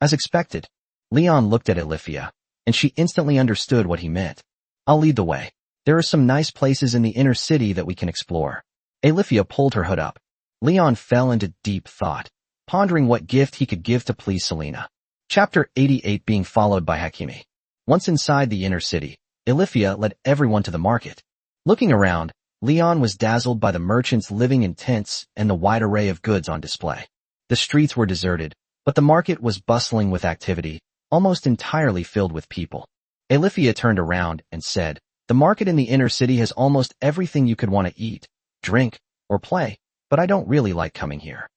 As expected, Leon looked at Alifia, and she instantly understood what he meant. "I'll lead the way. There are some nice places in the inner city that we can explore." Alifia pulled her hood up. Leon fell into deep thought, pondering what gift he could give to please Selena. Chapter 88 being followed by Hakimi. Once inside the inner city, Ilifia led everyone to the market. Looking around, Leon was dazzled by the merchants living in tents and the wide array of goods on display. The streets were deserted, but the market was bustling with activity, almost entirely filled with people. Ilifia turned around and said, "The market in the inner city has almost everything you could want to eat, drink, or play, but I don't really like coming here."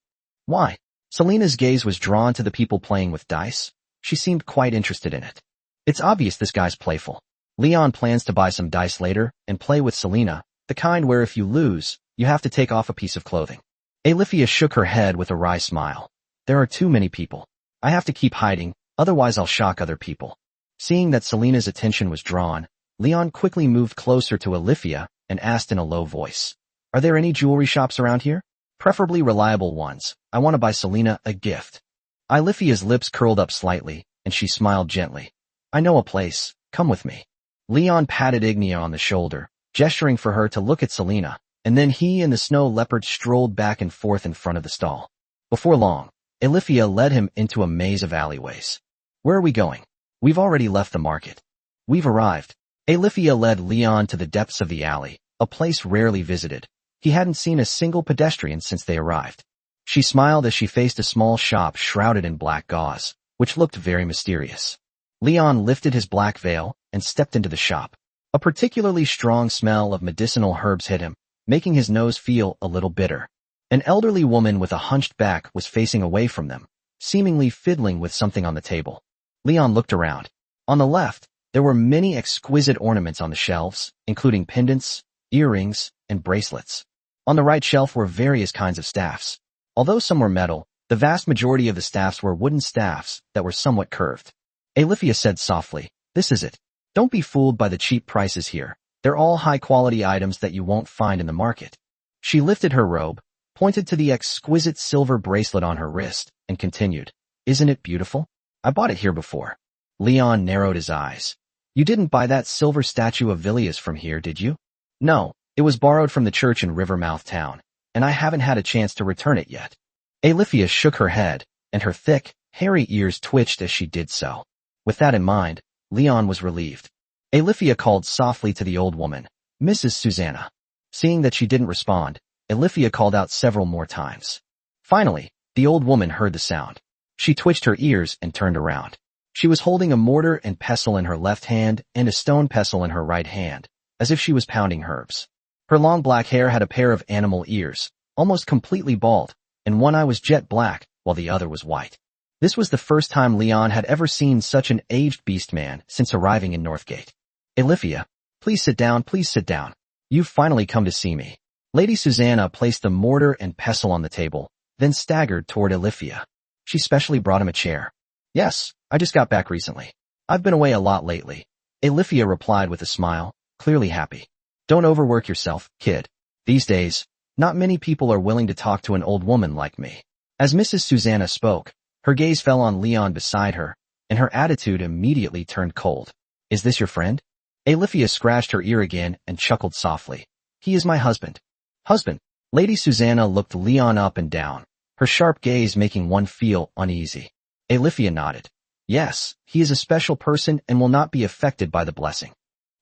"Why?" Selena's gaze was drawn to the people playing with dice. She seemed quite interested in it. "It's obvious this guy's playful. Leon plans to buy some dice later and play with Selena, the kind where if you lose, you have to take off a piece of clothing." Ilifia shook her head with a wry smile. "There are too many people. I have to keep hiding, otherwise I'll shock other people." Seeing that Selena's attention was drawn, Leon quickly moved closer to Ilifia and asked in a low voice, "Are there any jewelry shops around here? Preferably reliable ones. I want to buy Selena a gift." Ilifia's lips curled up slightly, and she smiled gently. "I know a place. Come with me." Leon patted Ignia on the shoulder, gesturing for her to look at Selena, and then he and the snow leopard strolled back and forth in front of the stall. Before long, Ilifia led him into a maze of alleyways. "Where are we going?" "We've already left the market." "We've arrived." Ilifia led Leon to the depths of the alley, a place rarely visited. He hadn't seen a single pedestrian since they arrived. She smiled as she faced a small shop shrouded in black gauze, which looked very mysterious. Leon lifted his black veil and stepped into the shop. A particularly strong smell of medicinal herbs hit him, making his nose feel a little bitter. An elderly woman with a hunched back was facing away from them, seemingly fiddling with something on the table. Leon looked around. On the left, there were many exquisite ornaments on the shelves, including pendants, earrings, and bracelets. On the right shelf were various kinds of staffs. Although some were metal, the vast majority of the staffs were wooden staffs that were somewhat curved. Ilifia said softly, "This is it. Don't be fooled by the cheap prices here. They're all high-quality items that you won't find in the market." She lifted her robe, pointed to the exquisite silver bracelet on her wrist, and continued, "Isn't it beautiful? I bought it here before." Leon narrowed his eyes. "You didn't buy that silver statue of Villiers from here, did you?" "No, it was borrowed from the church in Rivermouth Town, and I haven't had a chance to return it yet." Ilifia shook her head, and her thick, hairy ears twitched as she did so. With that in mind, Leon was relieved. Ilifia called softly to the old woman, "Mrs. Susanna." Seeing that she didn't respond, Ilifia called out several more times. Finally, the old woman heard the sound. She twitched her ears and turned around. She was holding a mortar and pestle in her left hand and a stone pestle in her right hand, as if she was pounding herbs. Her long black hair had a pair of animal ears, almost completely bald, and one eye was jet black, while the other was white. This was the first time Leon had ever seen such an aged beast man since arriving in Northgate. "Ilifia, please sit down, please sit down. You've finally come to see me." Lady Susanna placed the mortar and pestle on the table, then staggered toward Ilifia. She specially brought him a chair. "Yes, I just got back recently. I've been away a lot lately." Ilifia replied with a smile, clearly happy. "Don't overwork yourself, kid. These days, not many people are willing to talk to an old woman like me." As Mrs. Susanna spoke, her gaze fell on Leon beside her, and her attitude immediately turned cold. "Is this your friend?" Ilifia scratched her ear again and chuckled softly. "He is my husband." "Husband?" Lady Susanna looked Leon up and down, her sharp gaze making one feel uneasy. Ilifia nodded. "Yes, he is a special person and will not be affected by the blessing."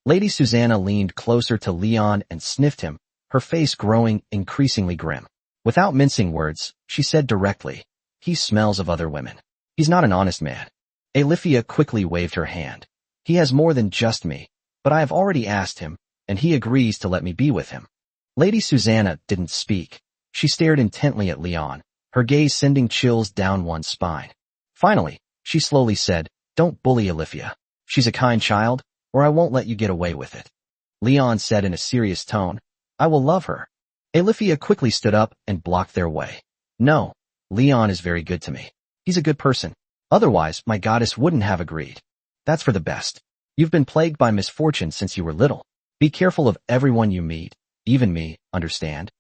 Lady Susanna leaned closer to Leon and sniffed him, her face growing increasingly grim. Without mincing words, she said directly, "He smells of other women. He's not an honest man." Ilifia quickly waved her hand. "He has more than just me, but I have already asked him, and he agrees to let me be with him." Lady Susanna didn't speak. She stared intently at Leon, her gaze sending chills down one's spine. Finally, she slowly said, "Don't bully Ilifia. She's a kind child, or I won't let you get away with it." Leon said in a serious tone, "I will love her." Ilifia quickly stood up and blocked their way. "No, Leon is very good to me. He's a good person. Otherwise, my goddess wouldn't have agreed. That's for the best. You've been plagued by misfortune since you were little. Be careful of everyone you meet, even me, understand?"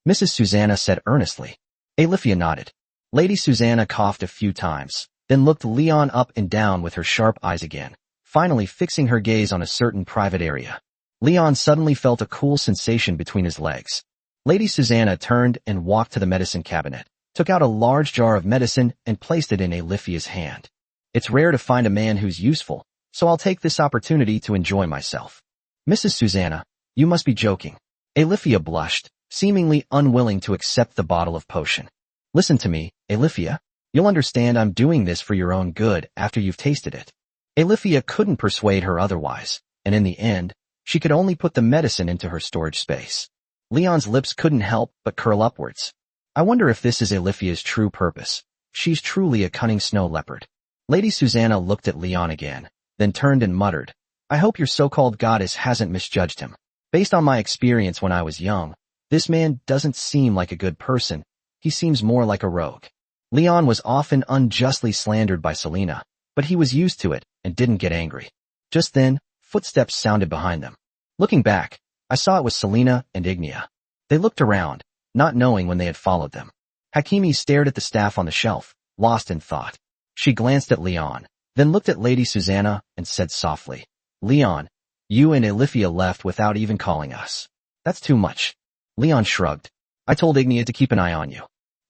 Mrs. Susanna said earnestly. Ilifia nodded. Lady Susanna coughed a few times, then looked Leon up and down with her sharp eyes again, finally fixing her gaze on a certain private area. Leon suddenly felt a cool sensation between his legs. Lady Susanna turned and walked to the medicine cabinet, took out a large jar of medicine and placed it in Aliphia's hand. It's rare to find a man who's useful, so I'll take this opportunity to enjoy myself. Mrs. Susanna, you must be joking. Alifia blushed, seemingly unwilling to accept the bottle of potion. Listen to me, Alifia. You'll understand I'm doing this for your own good after you've tasted it. Alifia couldn't persuade her otherwise, and in the end, she could only put the medicine into her storage space. Leon's lips couldn't help but curl upwards. I wonder if this is Alifia's true purpose. She's truly a cunning snow leopard. Lady Susanna looked at Leon again, then turned and muttered, I hope your so-called goddess hasn't misjudged him. Based on my experience when I was young, this man doesn't seem like a good person. He seems more like a rogue. Leon was often unjustly slandered by Selena, but he was used to it and didn't get angry. Just then, footsteps sounded behind them. Looking back, I saw it was Selena and Ignia. They looked around, not knowing when they had followed them. Hakimi stared at the staff on the shelf, lost in thought. She glanced at Leon, then looked at Lady Susanna and said softly, Leon, you and Alifia left without even calling us. That's too much. Leon shrugged. I told Ignia to keep an eye on you.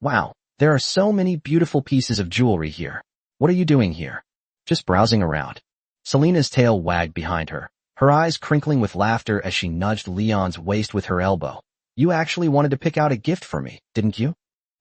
Wow, there are so many beautiful pieces of jewelry here. What are you doing here? Just browsing around. Selena's tail wagged behind her, her eyes crinkling with laughter as she nudged Leon's waist with her elbow. You actually wanted to pick out a gift for me, didn't you?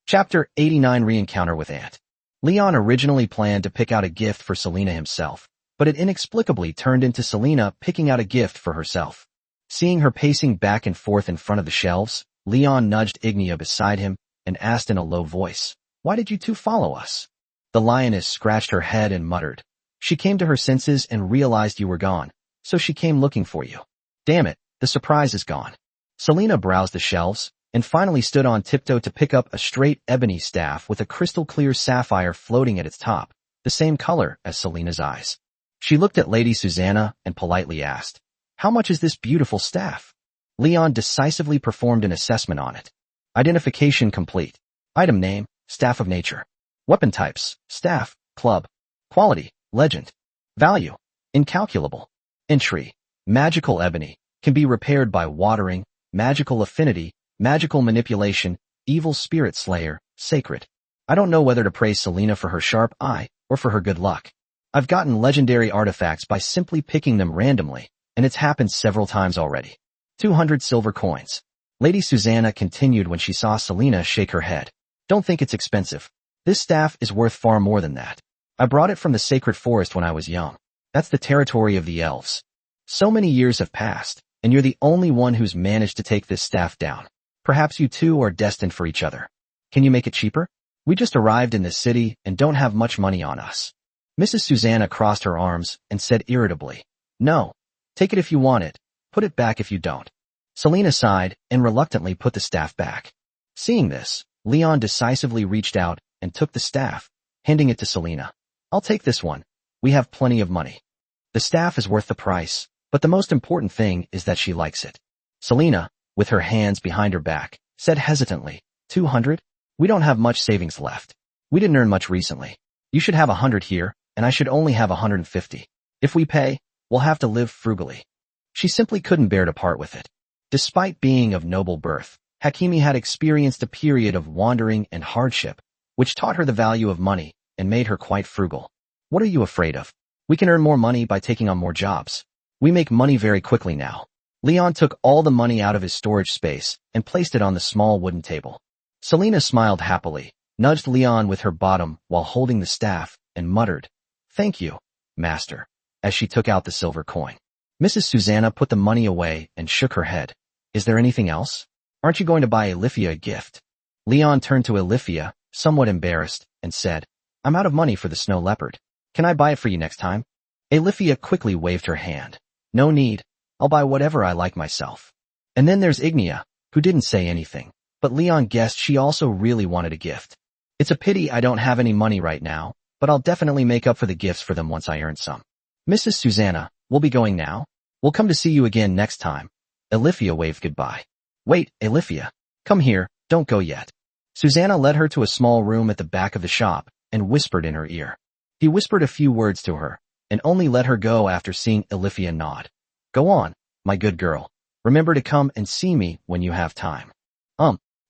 Chapter 89 Re-encounter with Aunt. Leon originally planned to pick out a gift for Selena himself, but it inexplicably turned into Selena picking out a gift for herself. Seeing her pacing back and forth in front of the shelves, Leon nudged Ignia beside him and asked in a low voice, Why did you two follow us? The lioness scratched her head and muttered, She came to her senses and realized you were gone, so she came looking for you. Damn it, the surprise is gone. Selena browsed the shelves and finally stood on tiptoe to pick up a straight ebony staff with a crystal-clear sapphire floating at its top, the same color as Selena's eyes. She looked at Lady Susanna and politely asked, How much is this beautiful staff? Leon decisively performed an assessment on it. Identification complete. Item name, Staff of Nature. Weapon types, staff, club. Quality, legend. Value, incalculable. Entry, magical ebony, can be repaired by watering, magical affinity, magical manipulation, evil spirit slayer, sacred. I don't know whether to praise Selena for her sharp eye or for her good luck. I've gotten legendary artifacts by simply picking them randomly, and it's happened several times already. 200 silver coins. Lady Susanna continued when she saw Selena shake her head. Don't think it's expensive. This staff is worth far more than that. I brought it from the sacred forest when I was young. That's the territory of the elves. So many years have passed, and you're the only one who's managed to take this staff down. Perhaps you two are destined for each other. Can you make it cheaper? We just arrived in this city and don't have much money on us. Mrs. Susanna crossed her arms and said irritably, No. Take it if you want it. Put it back if you don't. Selena sighed and reluctantly put the staff back. Seeing this, Leon decisively reached out and took the staff, handing it to Selena. I'll take this one. We have plenty of money. The staff is worth the price, but the most important thing is that she likes it. Selena, with her hands behind her back, said hesitantly, 200? We don't have much savings left. We didn't earn much recently. You should have 100 here, and I should only have 150. If we pay, we'll have to live frugally. She simply couldn't bear to part with it. Despite being of noble birth, Hakimi had experienced a period of wandering and hardship, which taught her the value of money and made her quite frugal. What are you afraid of? We can earn more money by taking on more jobs. We make money very quickly now. Leon took all the money out of his storage space and placed it on the small wooden table. Selena smiled happily, nudged Leon with her bottom while holding the staff, and muttered, Thank you, master, as she took out the silver coin. Mrs. Susanna put the money away and shook her head. Is there anything else? Aren't you going to buy Alifia a gift? Leon turned to Alifia, somewhat embarrassed, and said, I'm out of money for the snow leopard. Can I buy it for you next time? Alifia quickly waved her hand. No need. I'll buy whatever I like myself. And then there's Ignia, who didn't say anything, but Leon guessed she also really wanted a gift. It's a pity I don't have any money right now, but I'll definitely make up for the gifts for them once I earn some. Mrs. Susanna, we'll be going now. We'll come to see you again next time. Alifia waved goodbye. Wait, Alifia. Come here, don't go yet. Susanna led her to a small room at the back of the shop and whispered in her ear. He whispered a few words to her, and only let her go after seeing Alifia nod. Go on, my good girl. Remember to come and see me when you have time.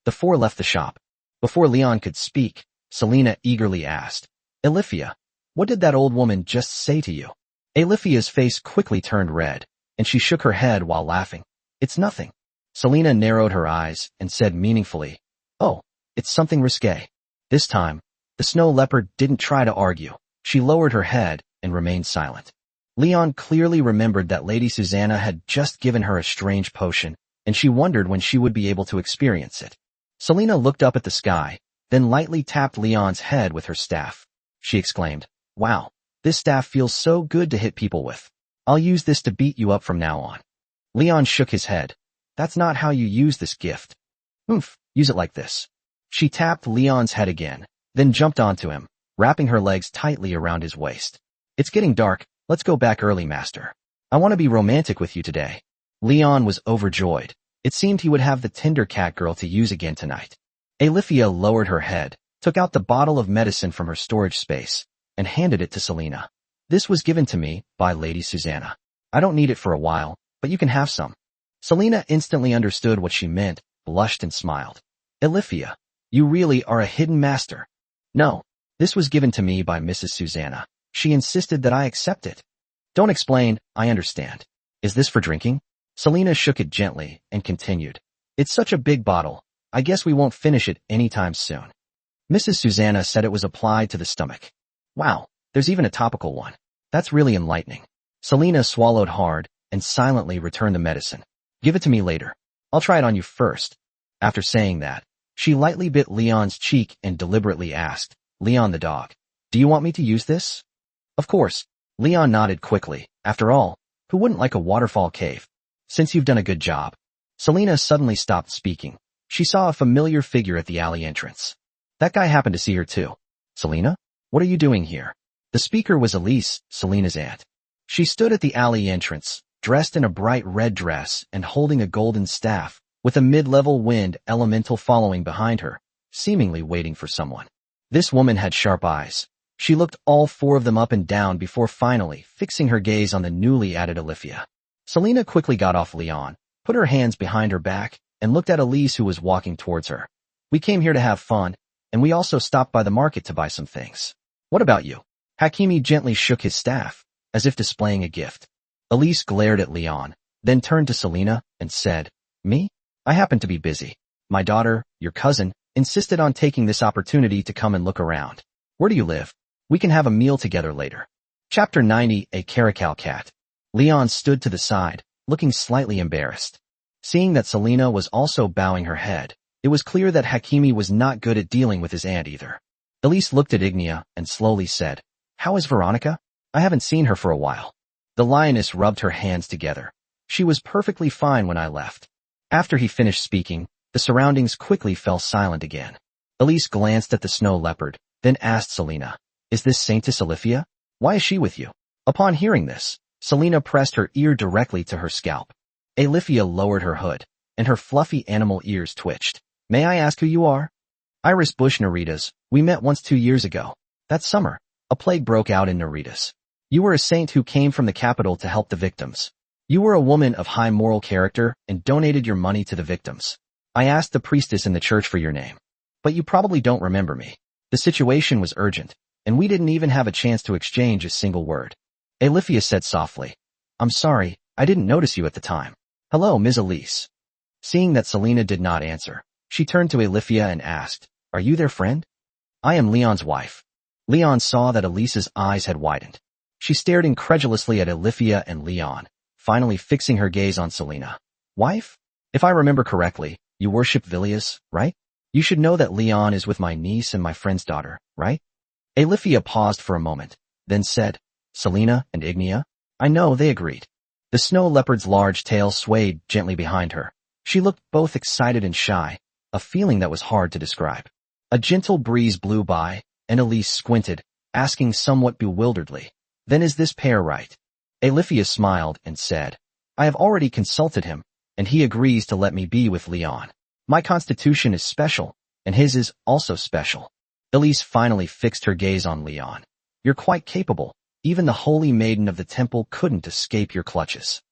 The four left the shop. Before Leon could speak, Selena eagerly asked, Alifia, what did that old woman just say to you? Alifia's face quickly turned red, and she shook her head while laughing. It's nothing. Selena narrowed her eyes and said meaningfully, Oh, it's something risque. This time, the snow leopard didn't try to argue. She lowered her head and remained silent. Leon clearly remembered that Lady Susanna had just given her a strange potion, and she wondered when she would be able to experience it. Selena looked up at the sky, then lightly tapped Leon's head with her staff. She exclaimed, Wow, this staff feels so good to hit people with. I'll use this to beat you up from now on. Leon shook his head. That's not how you use this gift. Use it like this. She tapped Leon's head again, then jumped onto him, wrapping her legs tightly around his waist. It's getting dark, let's go back early, master. I want to be romantic with you today. Leon was overjoyed. It seemed he would have the tender cat girl to use again tonight. Alifia lowered her head, took out the bottle of medicine from her storage space, and handed it to Selena. This was given to me by Lady Susanna. I don't need it for a while, but you can have some. Selena instantly understood what she meant, blushed and smiled. Alifia, you really are a hidden master. No, this was given to me by Mrs. Susanna. She insisted that I accept it. Don't explain, I understand. Is this for drinking? Selena shook it gently and continued. It's such a big bottle. I guess we won't finish it anytime soon. Mrs. Susanna said it was applied to the stomach. Wow, there's even a topical one. That's really enlightening. Selena swallowed hard and silently returned the medicine. Give it to me later. I'll try it on you first. After saying that, she lightly bit Leon's cheek and deliberately asked, Leon the dog, do you want me to use this? Of course. Leon nodded quickly. After all, who wouldn't like a waterfall cave? Since you've done a good job. Selena suddenly stopped speaking. She saw a familiar figure at the alley entrance. That guy happened to see her too. Selena? What are you doing here? The speaker was Elise, Selena's aunt. She stood at the alley entrance, dressed in a bright red dress and holding a golden staff, with a mid-level wind elemental following behind her, seemingly waiting for someone. This woman had sharp eyes. She looked all four of them up and down before finally fixing her gaze on the newly added Alifia. Selena quickly got off Leon, put her hands behind her back, and looked at Elise who was walking towards her. We came here to have fun, and we also stopped by the market to buy some things. What about you? Hakimi gently shook his staff, as if displaying a gift. Elise glared at Leon, then turned to Selena and said, Me? I happen to be busy. My daughter, your cousin, insisted on taking this opportunity to come and look around. Where do you live? We can have a meal together later. Chapter 90, A Caracal Cat. Leon stood to the side, looking slightly embarrassed. Seeing that Selena was also bowing her head, it was clear that Hakimi was not good at dealing with his aunt either. Elise looked at Ignia and slowly said, How is Veronica? I haven't seen her for a while. The lioness rubbed her hands together. She was perfectly fine when I left. After he finished speaking, the surroundings quickly fell silent again. Elise glanced at the snow leopard, then asked Selena, Is this Saintess Alifia? Why is she with you? Upon hearing this, Selena pressed her ear directly to her scalp. Alifia lowered her hood, and her fluffy animal ears twitched. May I ask who you are? Iris Bush Naritas. We met once 2 years ago. That summer, a plague broke out in Naritas. You were a saint who came from the capital to help the victims. You were a woman of high moral character and donated your money to the victims. I asked the priestess in the church for your name. But you probably don't remember me. The situation was urgent, and we didn't even have a chance to exchange a single word. Alifia said softly, I'm sorry, I didn't notice you at the time. Hello, Ms. Elise. Seeing that Selena did not answer, she turned to Alifia and asked, Are you their friend? I am Leon's wife. Leon saw that Elise's eyes had widened. She stared incredulously at Alifia and Leon, finally fixing her gaze on Selena. Wife? If I remember correctly, you worship Vilius, right? You should know that Leon is with my niece and my friend's daughter, right? Alifia paused for a moment, then said, Selena and Ignia? I know, they agreed. The snow leopard's large tail swayed gently behind her. She looked both excited and shy, a feeling that was hard to describe. A gentle breeze blew by, and Elise squinted, asking somewhat bewilderedly, Then is this pair right? Alifia smiled and said, I have already consulted him, and he agrees to let me be with Leon. My constitution is special, and his is also special. Elise finally fixed her gaze on Leon. You're quite capable. Even the holy maiden of the temple couldn't escape your clutches.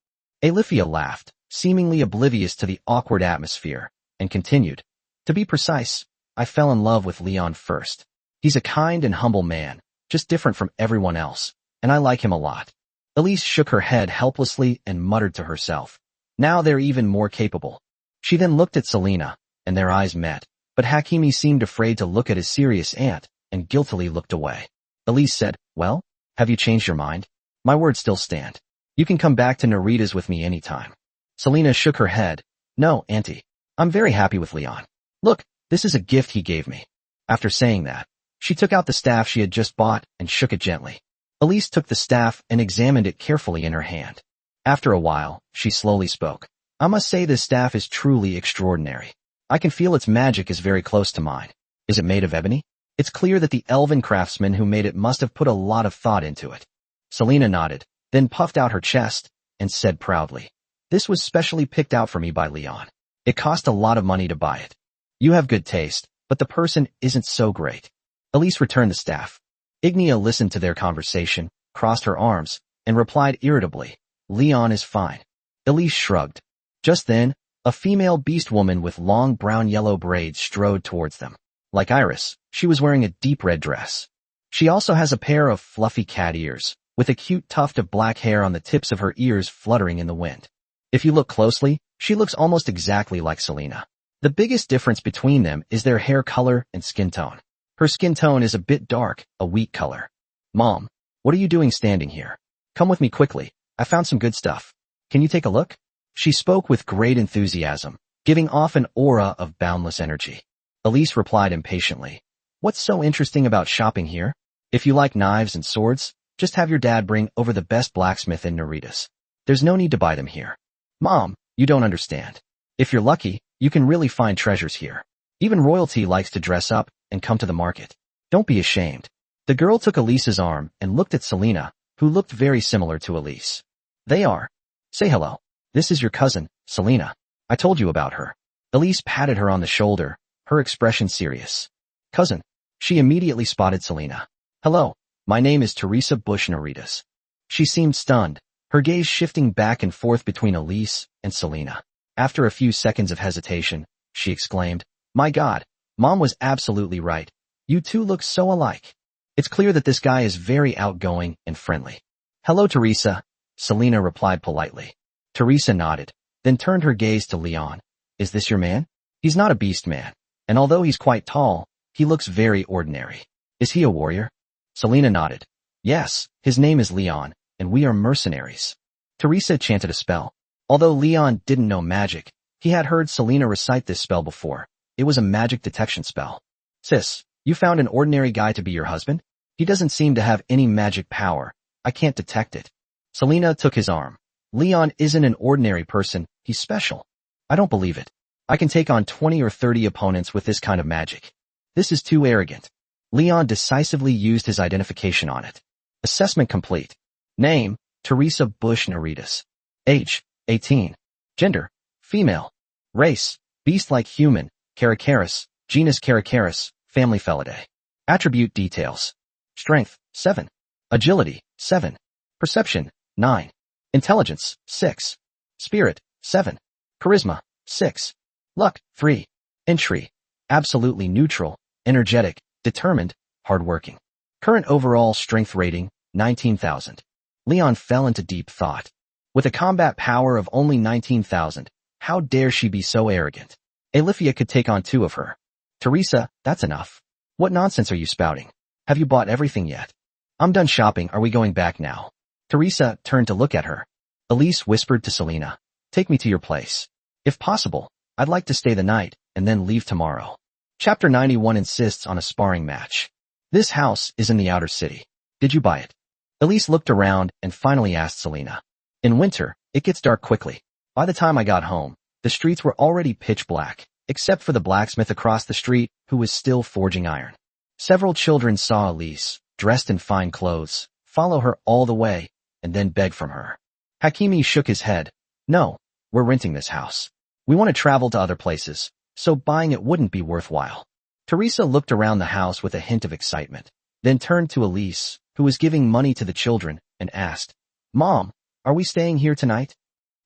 Alifia laughed, seemingly oblivious to the awkward atmosphere, and continued, To be precise, I fell in love with Leon first. He's a kind and humble man, just different from everyone else, and I like him a lot. Elise shook her head helplessly and muttered to herself. Now they're even more capable. She then looked at Selena, and their eyes met, but Hakimi seemed afraid to look at his serious aunt, and guiltily looked away. Elise said, well, have you changed your mind? My words still stand. You can come back to Narita's with me anytime. Selena shook her head. No, Auntie. I'm very happy with Leon. Look, this is a gift he gave me. After saying that, she took out the staff she had just bought and shook it gently. Elise took the staff and examined it carefully in her hand. After a while, she slowly spoke. I must say this staff is truly extraordinary. I can feel its magic is very close to mine. Is it made of ebony? It's clear that the elven craftsman who made it must have put a lot of thought into it. Selena nodded, then puffed out her chest, and said proudly, this was specially picked out for me by Leon. It cost a lot of money to buy it. You have good taste, but the person isn't so great. Elise returned the staff. Ignia listened to their conversation, crossed her arms, and replied irritably, Leon is fine. Elise shrugged. Just then, a female beast woman with long brown-yellow braids strode towards them. Like Iris, she was wearing a deep red dress. She also has a pair of fluffy cat ears, with a cute tuft of black hair on the tips of her ears fluttering in the wind. If you look closely, she looks almost exactly like Selena. The biggest difference between them is their hair color and skin tone. Her skin tone is a bit dark, a wheat color. Mom, what are you doing standing here? Come with me quickly. I found some good stuff. Can you take a look? She spoke with great enthusiasm, giving off an aura of boundless energy. Elise replied impatiently. What's so interesting about shopping here? If you like knives and swords, just have your dad bring over the best blacksmith in Narita's. There's no need to buy them here. Mom, you don't understand. If you're lucky, you can really find treasures here. Even royalty likes to dress up and come to the market. Don't be ashamed. The girl took Elise's arm and looked at Selena, who looked very similar to Elise. They are. Say hello. This is your cousin, Selena. I told you about her. Elise patted her on the shoulder, her expression serious. Cousin. She immediately spotted Selena. Hello, my name is Teresa Bush Naritas. She seemed stunned, her gaze shifting back and forth between Elise and Selena. After a few seconds of hesitation, she exclaimed, My God, Mom was absolutely right. You two look so alike. It's clear that this guy is very outgoing and friendly. Hello, Teresa, Selena replied politely. Teresa nodded, then turned her gaze to Leon. Is this your man? He's not a beast man, and although he's quite tall, he looks very ordinary. Is he a warrior? Selena nodded. Yes, his name is Leon, and we are mercenaries. Teresa chanted a spell. Although Leon didn't know magic, he had heard Selena recite this spell before. It was a magic detection spell. Sis, you found an ordinary guy to be your husband? He doesn't seem to have any magic power. I can't detect it. Selena took his arm. Leon isn't an ordinary person, he's special. I don't believe it. I can take on 20 or 30 opponents with this kind of magic. This is too arrogant. Leon decisively used his identification on it. Assessment complete. Name, Teresa Bush Naritas. Age, 18. Gender, female. Race, beast-like human, Caracaris, genus Caracaris, family Felidae. Attribute details. Strength, 7. Agility, 7. Perception, 9. Intelligence, 6. Spirit, 7. Charisma, 6. Luck, 3. Entry, absolutely neutral, energetic, determined, hardworking. Current overall strength rating, 19,000. Leon fell into deep thought. With a combat power of only 19,000, how dare she be so arrogant? Alifia could take on 2 of her. Teresa, that's enough. What nonsense are you spouting? Have you bought everything yet? I'm done shopping, are we going back now? Teresa turned to look at her. Elise whispered to Selena, take me to your place. If possible, I'd like to stay the night, and then leave tomorrow. Chapter 91 insists on a sparring match. This house is in the outer city. Did you buy it? Elise looked around and finally asked Selena. In winter, it gets dark quickly. By the time I got home, the streets were already pitch black, except for the blacksmith across the street who was still forging iron. Several children saw Elise, dressed in fine clothes, follow her all the way, and then beg from her. Hakimi shook his head. No, we're renting this house. We want to travel to other places, so buying it wouldn't be worthwhile. Teresa looked around the house with a hint of excitement, then turned to Elise, who was giving money to the children, and asked, Mom, are we staying here tonight?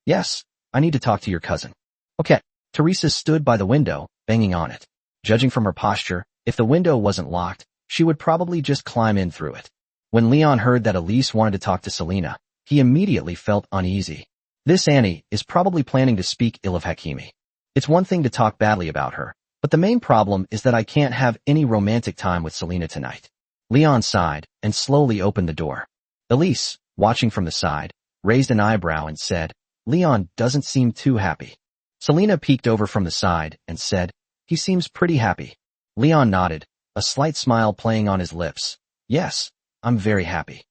Yes, I need to talk to your cousin. Okay, Teresa stood by the window, banging on it. Judging from her posture, if the window wasn't locked, she would probably just climb in through it. When Leon heard that Elise wanted to talk to Selena, he immediately felt uneasy. This Annie is probably planning to speak ill of Hakimi. It's one thing to talk badly about her, but the main problem is that I can't have any romantic time with Selena tonight. Leon sighed and slowly opened the door. Elise, watching from the side, raised an eyebrow and said, "Leon doesn't seem too happy." Selena peeked over from the side and said, "He seems pretty happy." Leon nodded, a slight smile playing on his lips. "Yes, I'm very happy."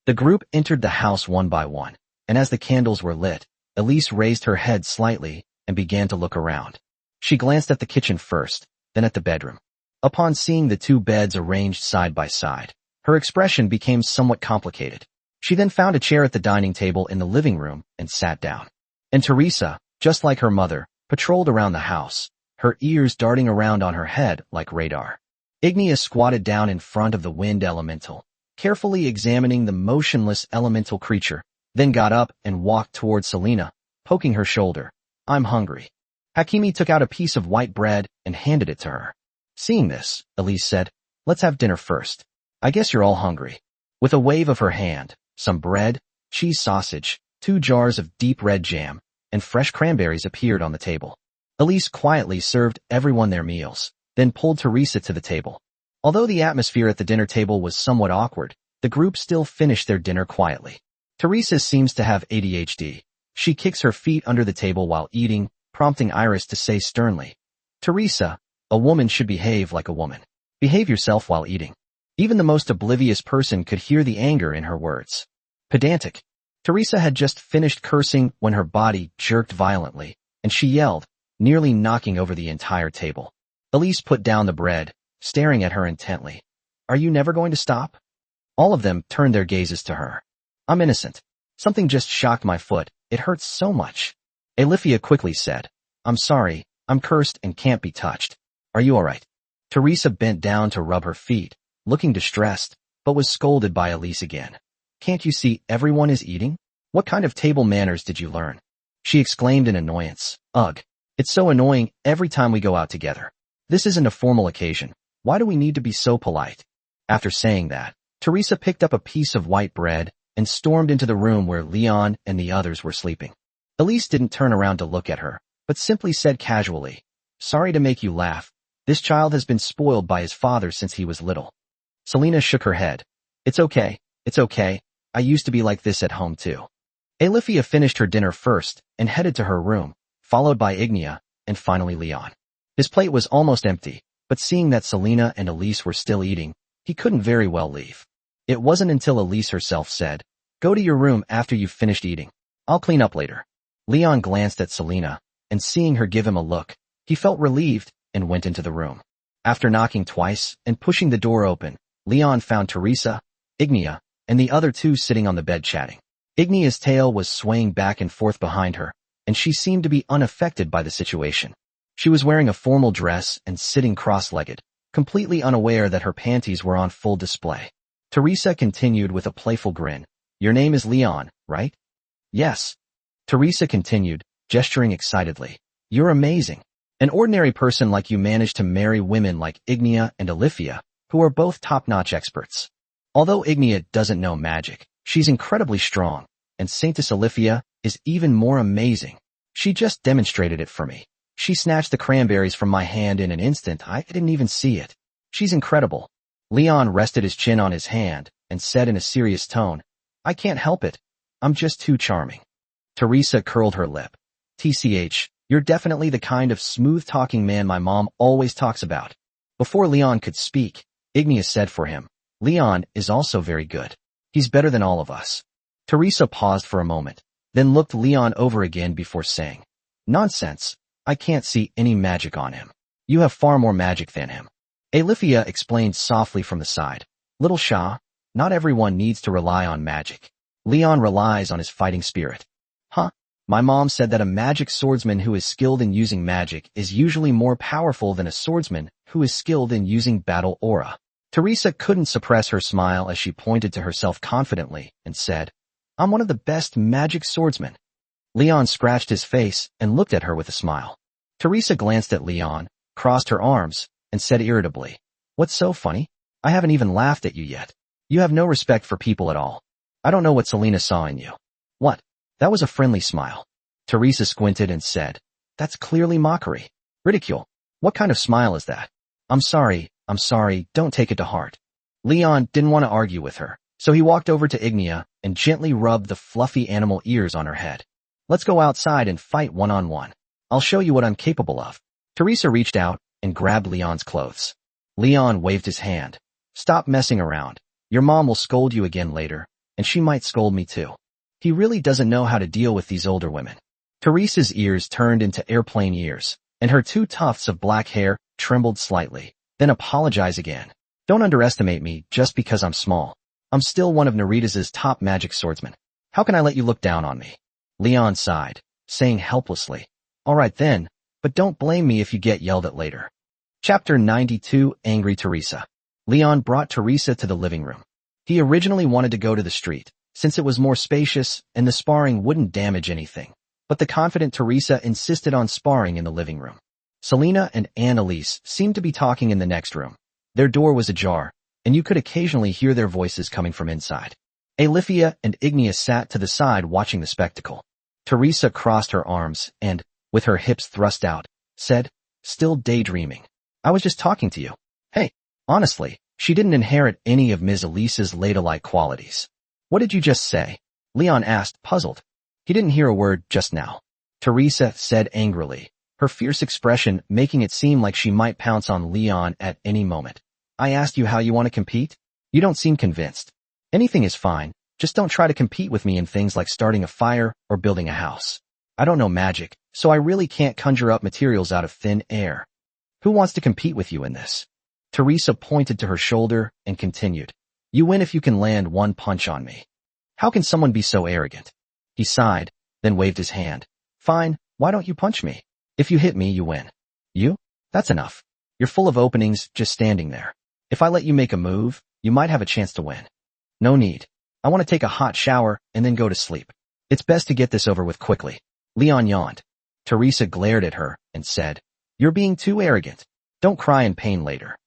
The group entered the house one by one, and as the candles were lit, Elise raised her head slightly and began to look around. She glanced at the kitchen first, then at the bedroom. Upon seeing the two beds arranged side by side, her expression became somewhat complicated. She then found a chair at the dining table in the living room and sat down. And Teresa, just like her mother, patrolled around the house, her ears darting around on her head like radar. Ignia squatted down in front of the wind elemental, carefully examining the motionless elemental creature, then got up and walked toward Selena, poking her shoulder. "I'm hungry." Hakimi took out a piece of white bread and handed it to her. Seeing this, Elise said, "Let's have dinner first. I guess you're all hungry." With a wave of her hand, some bread, cheese sausage, 2 jars of deep red jam, and fresh cranberries appeared on the table. Elise quietly served everyone their meals, then pulled Teresa to the table. Although the atmosphere at the dinner table was somewhat awkward, the group still finished their dinner quietly. Teresa seems to have ADHD. She kicks her feet under the table while eating, prompting Iris to say sternly, "Teresa, a woman should behave like a woman. Behave yourself while eating." Even the most oblivious person could hear the anger in her words. Pedantic. Teresa had just finished cursing when her body jerked violently, and she yelled, nearly knocking over the entire table. Elise put down the bread, staring at her intently. "Are you never going to stop?" All of them turned their gazes to her. "I'm innocent. Something just shocked my foot. It hurts so much." Alifia quickly said, "I'm sorry, I'm cursed and can't be touched. Are you alright?" Teresa bent down to rub her feet, looking distressed, but was scolded by Elise again. "Can't you see everyone is eating? What kind of table manners did you learn?" She exclaimed in annoyance. "Ugh, it's so annoying every time we go out together. This isn't a formal occasion. Why do we need to be so polite?" After saying that, Teresa picked up a piece of white bread and stormed into the room where Leon and the others were sleeping. Elise didn't turn around to look at her, but simply said casually, "Sorry to make you laugh. This child has been spoiled by his father since he was little." Selena shook her head. It's okay. I used to be like this at home too." Alifia finished her dinner first and headed to her room, followed by Ignia, and finally Leon. His plate was almost empty, but seeing that Selena and Elise were still eating, he couldn't very well leave. It wasn't until Elise herself said, "Go to your room after you've finished eating. I'll clean up later." Leon glanced at Selena, and seeing her give him a look, he felt relieved and went into the room. After knocking twice and pushing the door open, Leon found Teresa, Ignia, and the other two sitting on the bed chatting. Ignia's tail was swaying back and forth behind her, and she seemed to be unaffected by the situation. She was wearing a formal dress and sitting cross-legged, completely unaware that her panties were on full display. Teresa continued with a playful grin. "Your name is Leon, right?" "Yes." Teresa continued, gesturing excitedly. "You're amazing. An ordinary person like you managed to marry women like Ignia and Alifia, who are both top-notch experts. Although Ignia doesn't know magic, she's incredibly strong, and Saintess Alifia is even more amazing. She just demonstrated it for me. She snatched the cranberries from my hand in an instant. I didn't even see it. She's incredible." Leon rested his chin on his hand and said in a serious tone, "I can't help it. I'm just too charming." Teresa curled her lip. "TCH, you're definitely the kind of smooth-talking man my mom always talks about." Before Leon could speak, Ignia said for him, "Leon is also very good. He's better than all of us." Teresa paused for a moment, then looked Leon over again before saying, "Nonsense. I can't see any magic on him. You have far more magic than him." Alifia explained softly from the side, "Little Shah, not everyone needs to rely on magic. Leon relies on his fighting spirit." "Huh? My mom said that a magic swordsman who is skilled in using magic is usually more powerful than a swordsman who is skilled in using battle aura." Teresa couldn't suppress her smile as she pointed to herself confidently and said, "I'm one of the best magic swordsmen." Leon scratched his face and looked at her with a smile. Teresa glanced at Leon, crossed her arms, and said irritably, "What's so funny? I haven't even laughed at you yet. You have no respect for people at all. I don't know what Selena saw in you." "What?" That was a friendly smile. Teresa squinted and said, "That's clearly mockery. Ridicule. What kind of smile is that?" I'm sorry, don't take it to heart." Leon didn't want to argue with her, so he walked over to Ignia and gently rubbed the fluffy animal ears on her head. "Let's go outside and fight one-on-one. I'll show you what I'm capable of." Teresa reached out and grabbed Leon's clothes. Leon waved his hand. "Stop messing around. Your mom will scold you again later, and she might scold me too. He really doesn't know how to deal with these older women." Teresa's ears turned into airplane ears, and her 2 tufts of black hair trembled slightly, then apologize again. "Don't underestimate me just because I'm small. I'm still one of Narita's top magic swordsmen. How can I let you look down on me?" Leon sighed, saying helplessly, "All right then, but don't blame me if you get yelled at later." Chapter 92, Angry Teresa. Leon brought Teresa to the living room. He originally wanted to go to the street, since it was more spacious and the sparring wouldn't damage anything. But the confident Teresa insisted on sparring in the living room. Selena and Annalise seemed to be talking in the next room. Their door was ajar, and you could occasionally hear their voices coming from inside. Alifia and Ignia sat to the side watching the spectacle. Teresa crossed her arms and, with her hips thrust out, said, still daydreaming, "I was just talking to you." Hey, honestly, she didn't inherit any of Ms. Elise's ladylike qualities. "What did you just say?" Leon asked, puzzled. He didn't hear a word just now. Teresa said angrily, her fierce expression making it seem like she might pounce on Leon at any moment. "I asked you how you want to compete? You don't seem convinced. Anything is fine, just don't try to compete with me in things like starting a fire or building a house. I don't know magic, so I really can't conjure up materials out of thin air. Who wants to compete with you in this?" Teresa pointed to her shoulder and continued, "You win if you can land one punch on me. How can someone be so arrogant?" He sighed, then waved his hand. "Fine, why don't you punch me? If you hit me, you win." "You? That's enough. You're full of openings just standing there. If I let you make a move, you might have a chance to win." "No need. I want to take a hot shower and then go to sleep. It's best to get this over with quickly." Leon yawned. Teresa glared at her and said, "You're being too arrogant. Don't cry in pain later."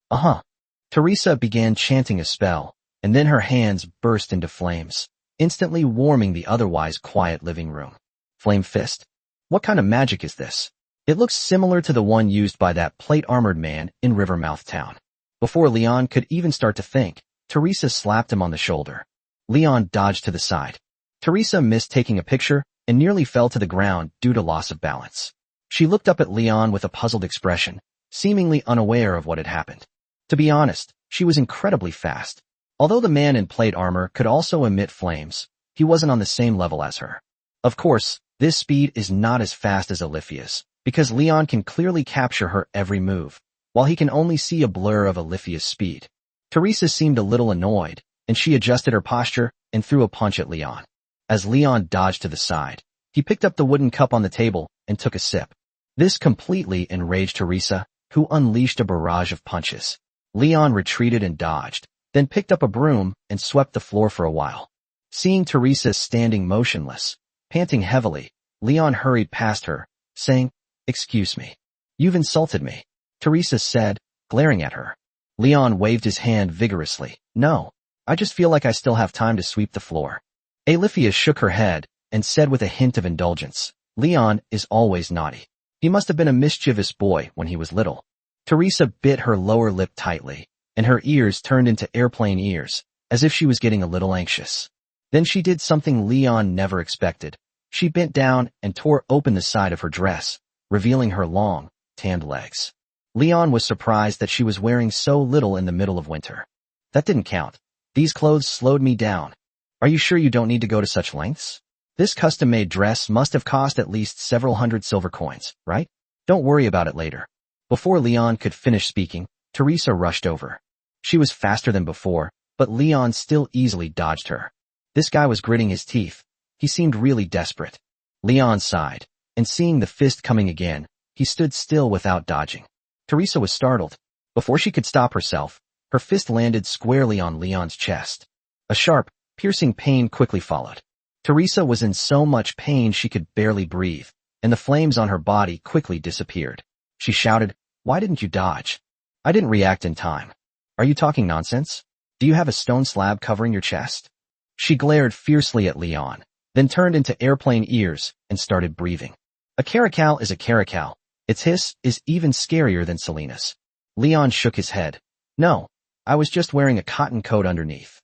"Uh-huh." Teresa began chanting a spell, and then her hands burst into flames, instantly warming the otherwise quiet living room. Flame fist? What kind of magic is this? It looks similar to the one used by that plate-armored man in Rivermouth Town. Before Leon could even start to think, Teresa slapped him on the shoulder. Leon dodged to the side. Teresa missed taking a picture and nearly fell to the ground due to loss of balance. She looked up at Leon with a puzzled expression, seemingly unaware of what had happened. To be honest, she was incredibly fast. Although the man in plate armor could also emit flames, he wasn't on the same level as her. Of course, this speed is not as fast as Alifia's, because Leon can clearly capture her every move, while he can only see a blur of Alifia's speed. Teresa seemed a little annoyed, and she adjusted her posture and threw a punch at Leon. As Leon dodged to the side, he picked up the wooden cup on the table and took a sip. This completely enraged Teresa, who unleashed a barrage of punches. Leon retreated and dodged, then picked up a broom and swept the floor for a while. Seeing Teresa standing motionless, panting heavily, Leon hurried past her, saying, "Excuse me. You've insulted me," Teresa said, glaring at her. Leon waved his hand vigorously. "No, I just feel like I still have time to sweep the floor." Alifia shook her head and said with a hint of indulgence, "Leon is always naughty. He must have been a mischievous boy when he was little." Teresa bit her lower lip tightly, and her ears turned into airplane ears, as if she was getting a little anxious. Then she did something Leon never expected. She bent down and tore open the side of her dress, revealing her long, tanned legs. Leon was surprised that she was wearing so little in the middle of winter. "That didn't count. These clothes slowed me down. Are you sure you don't need to go to such lengths? This custom-made dress must have cost at least several hundred silver coins, right? Don't worry about it later." Before Leon could finish speaking, Teresa rushed over. She was faster than before, but Leon still easily dodged her. This guy was gritting his teeth. He seemed really desperate. Leon sighed, and seeing the fist coming again, he stood still without dodging. Teresa was startled. Before she could stop herself, her fist landed squarely on Leon's chest. A sharp, piercing pain quickly followed. Teresa was in so much pain she could barely breathe, and the flames on her body quickly disappeared. She shouted, "Why didn't you dodge? I didn't react in time. Are you talking nonsense? Do you have a stone slab covering your chest?" She glared fiercely at Leon, then turned into airplane ears and started breathing. A caracal is a caracal. Its hiss is even scarier than Selena's. Leon shook his head. "No, I was just wearing a cotton coat underneath."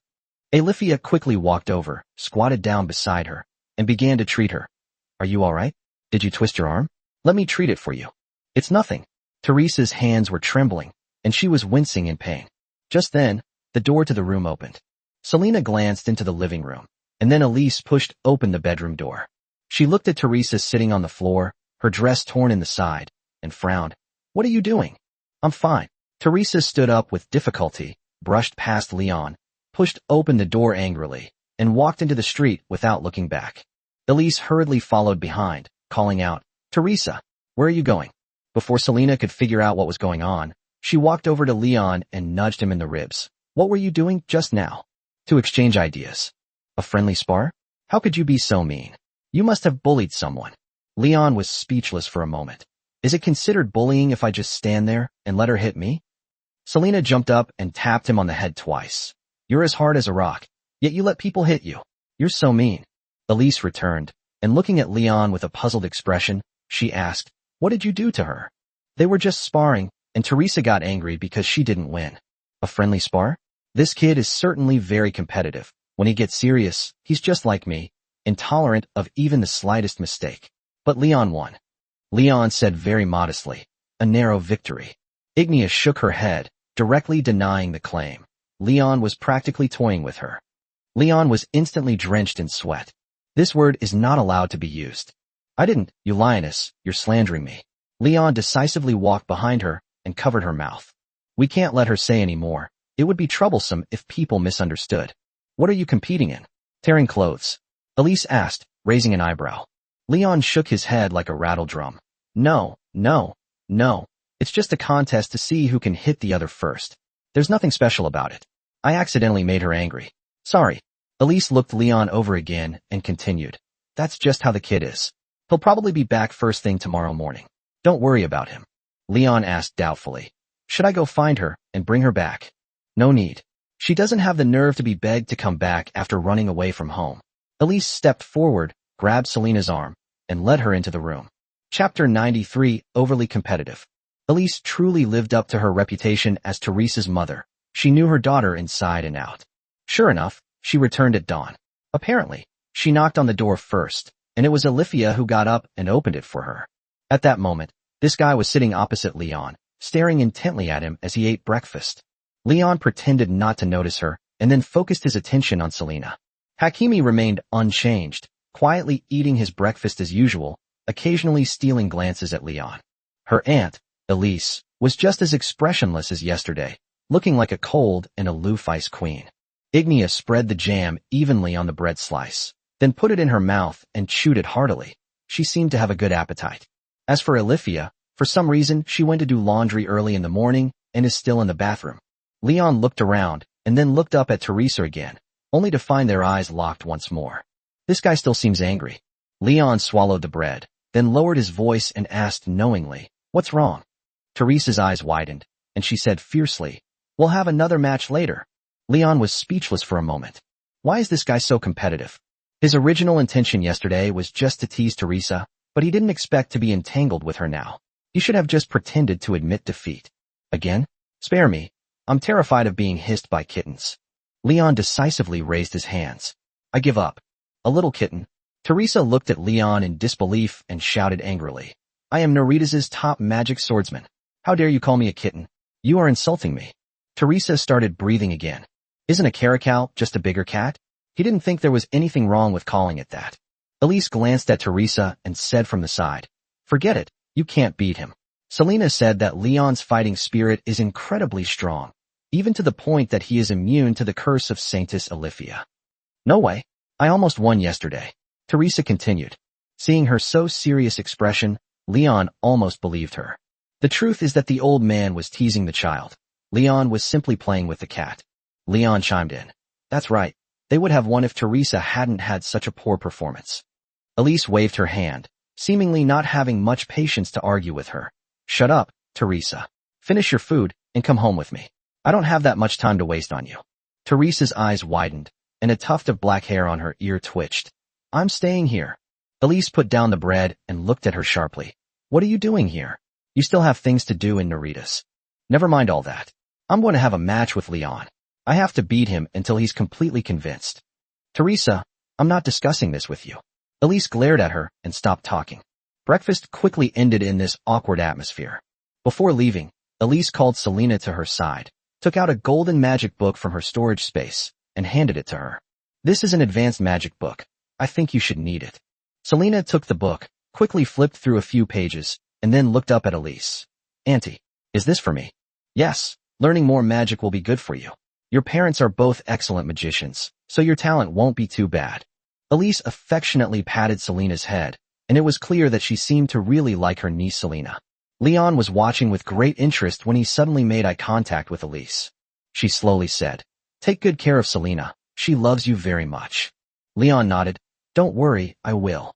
Alifia quickly walked over, squatted down beside her, and began to treat her. "Are you all right? Did you twist your arm? Let me treat it for you." "It's nothing." Teresa's hands were trembling, and she was wincing in pain. Just then, the door to the room opened. Selena glanced into the living room, and then Elise pushed open the bedroom door. She looked at Teresa sitting on the floor, her dress torn in the side, and frowned. "What are you doing?" "I'm fine." Teresa stood up with difficulty, brushed past Leon, pushed open the door angrily, and walked into the street without looking back. Elise hurriedly followed behind, calling out, "Teresa, where are you going?" Before Selena could figure out what was going on, she walked over to Leon and nudged him in the ribs. "What were you doing just now?" "To exchange ideas." "A friendly spar? How could you be so mean? You must have bullied someone." Leon was speechless for a moment. "Is it considered bullying if I just stand there and let her hit me?" Selena jumped up and tapped him on the head twice. "You're as hard as a rock, yet you let people hit you. You're so mean." Elise returned, and looking at Leon with a puzzled expression, she asked, "What did you do to her?" "They were just sparring, and Teresa got angry because she didn't win." "A friendly spar? This kid is certainly very competitive. When he gets serious, he's just like me, intolerant of even the slightest mistake." "But Leon won." Leon said very modestly, "A narrow victory." Ignia shook her head, directly denying the claim. Leon was practically toying with her. Leon was instantly drenched in sweat. "This word is not allowed to be used." "I didn't, you lioness, you're slandering me." Leon decisively walked behind her and covered her mouth. "We can't let her say any more. It would be troublesome if people misunderstood." "What are you competing in?" "Tearing clothes." Elise asked, raising an eyebrow. Leon shook his head like a rattle drum. No. It's just a contest to see who can hit the other first. There's nothing special about it. I accidentally made her angry. Sorry." Elise looked Leon over again and continued. "That's just how the kid is. He'll probably be back first thing tomorrow morning. Don't worry about him." Leon asked doubtfully, "Should I go find her and bring her back?" "No need. She doesn't have the nerve to be begged to come back after running away from home." Elise stepped forward, grabbed Selena's arm, and led her into the room. Chapter 93, Overly Competitive. Elise truly lived up to her reputation as Teresa's mother. She knew her daughter inside and out. Sure enough, she returned at dawn. Apparently, she knocked on the door first, and it was Alifia who got up and opened it for her. At that moment, this guy was sitting opposite Leon, staring intently at him as he ate breakfast. Leon pretended not to notice her, and then focused his attention on Selena. Hakimi remained unchanged, quietly eating his breakfast as usual, occasionally stealing glances at Leon. Her aunt, Elise, was just as expressionless as yesterday, looking like a cold and aloof ice queen. Ignia spread the jam evenly on the bread slice, then put it in her mouth and chewed it heartily. She seemed to have a good appetite. As for Alifia, for some reason she went to do laundry early in the morning and is still in the bathroom. Leon looked around and then looked up at Teresa again, only to find their eyes locked once more. This guy still seems angry. Leon swallowed the bread, then lowered his voice and asked knowingly, "What's wrong?" Teresa's eyes widened, and she said fiercely, "We'll have another match later." Leon was speechless for a moment. Why is this guy so competitive? His original intention yesterday was just to tease Teresa, but he didn't expect to be entangled with her now. He should have just pretended to admit defeat. Again? Spare me. I'm terrified of being hissed by kittens. Leon decisively raised his hands. "I give up." "A little kitten?" Teresa looked at Leon in disbelief and shouted angrily, "I am Naritas's top magic swordsman. How dare you call me a kitten? You are insulting me." Teresa started breathing again. "Isn't a caracal just a bigger cat?" He didn't think there was anything wrong with calling it that. Elise glanced at Teresa and said from the side, "Forget it, you can't beat him." Selena said that Leon's fighting spirit is incredibly strong, even to the point that he is immune to the curse of Saintess Alifia. "No way. I almost won yesterday," Teresa continued. Seeing her so serious expression, Leon almost believed her. The truth is that the old man was teasing the child. Leon was simply playing with the cat. Leon chimed in. "That's right. They would have won if Teresa hadn't had such a poor performance." Elise waved her hand, seemingly not having much patience to argue with her. Shut up, Teresa. Finish your food and come home with me. I don't have that much time to waste on you. Teresa's eyes widened, and a tuft of black hair on her ear twitched. I'm staying here. Elise put down the bread and looked at her sharply. What are you doing here? You still have things to do in Naritas. Never mind all that. I'm going to have a match with Leon. I have to beat him until he's completely convinced. Teresa, I'm not discussing this with you. Elise glared at her and stopped talking. Breakfast quickly ended in this awkward atmosphere. Before leaving, Elise called Selena to her side, took out a golden magic book from her storage space, and handed it to her. This is an advanced magic book. I think you should need it. Selena took the book, quickly flipped through a few pages, and then looked up at Elise. Auntie, is this for me? Yes, learning more magic will be good for you. Your parents are both excellent magicians, so your talent won't be too bad. Elise affectionately patted Selena's head, and it was clear that she seemed to really like her niece Selena. Leon was watching with great interest when he suddenly made eye contact with Elise. She slowly said, Take good care of Selena. She loves you very much. Leon nodded. Don't worry, I will.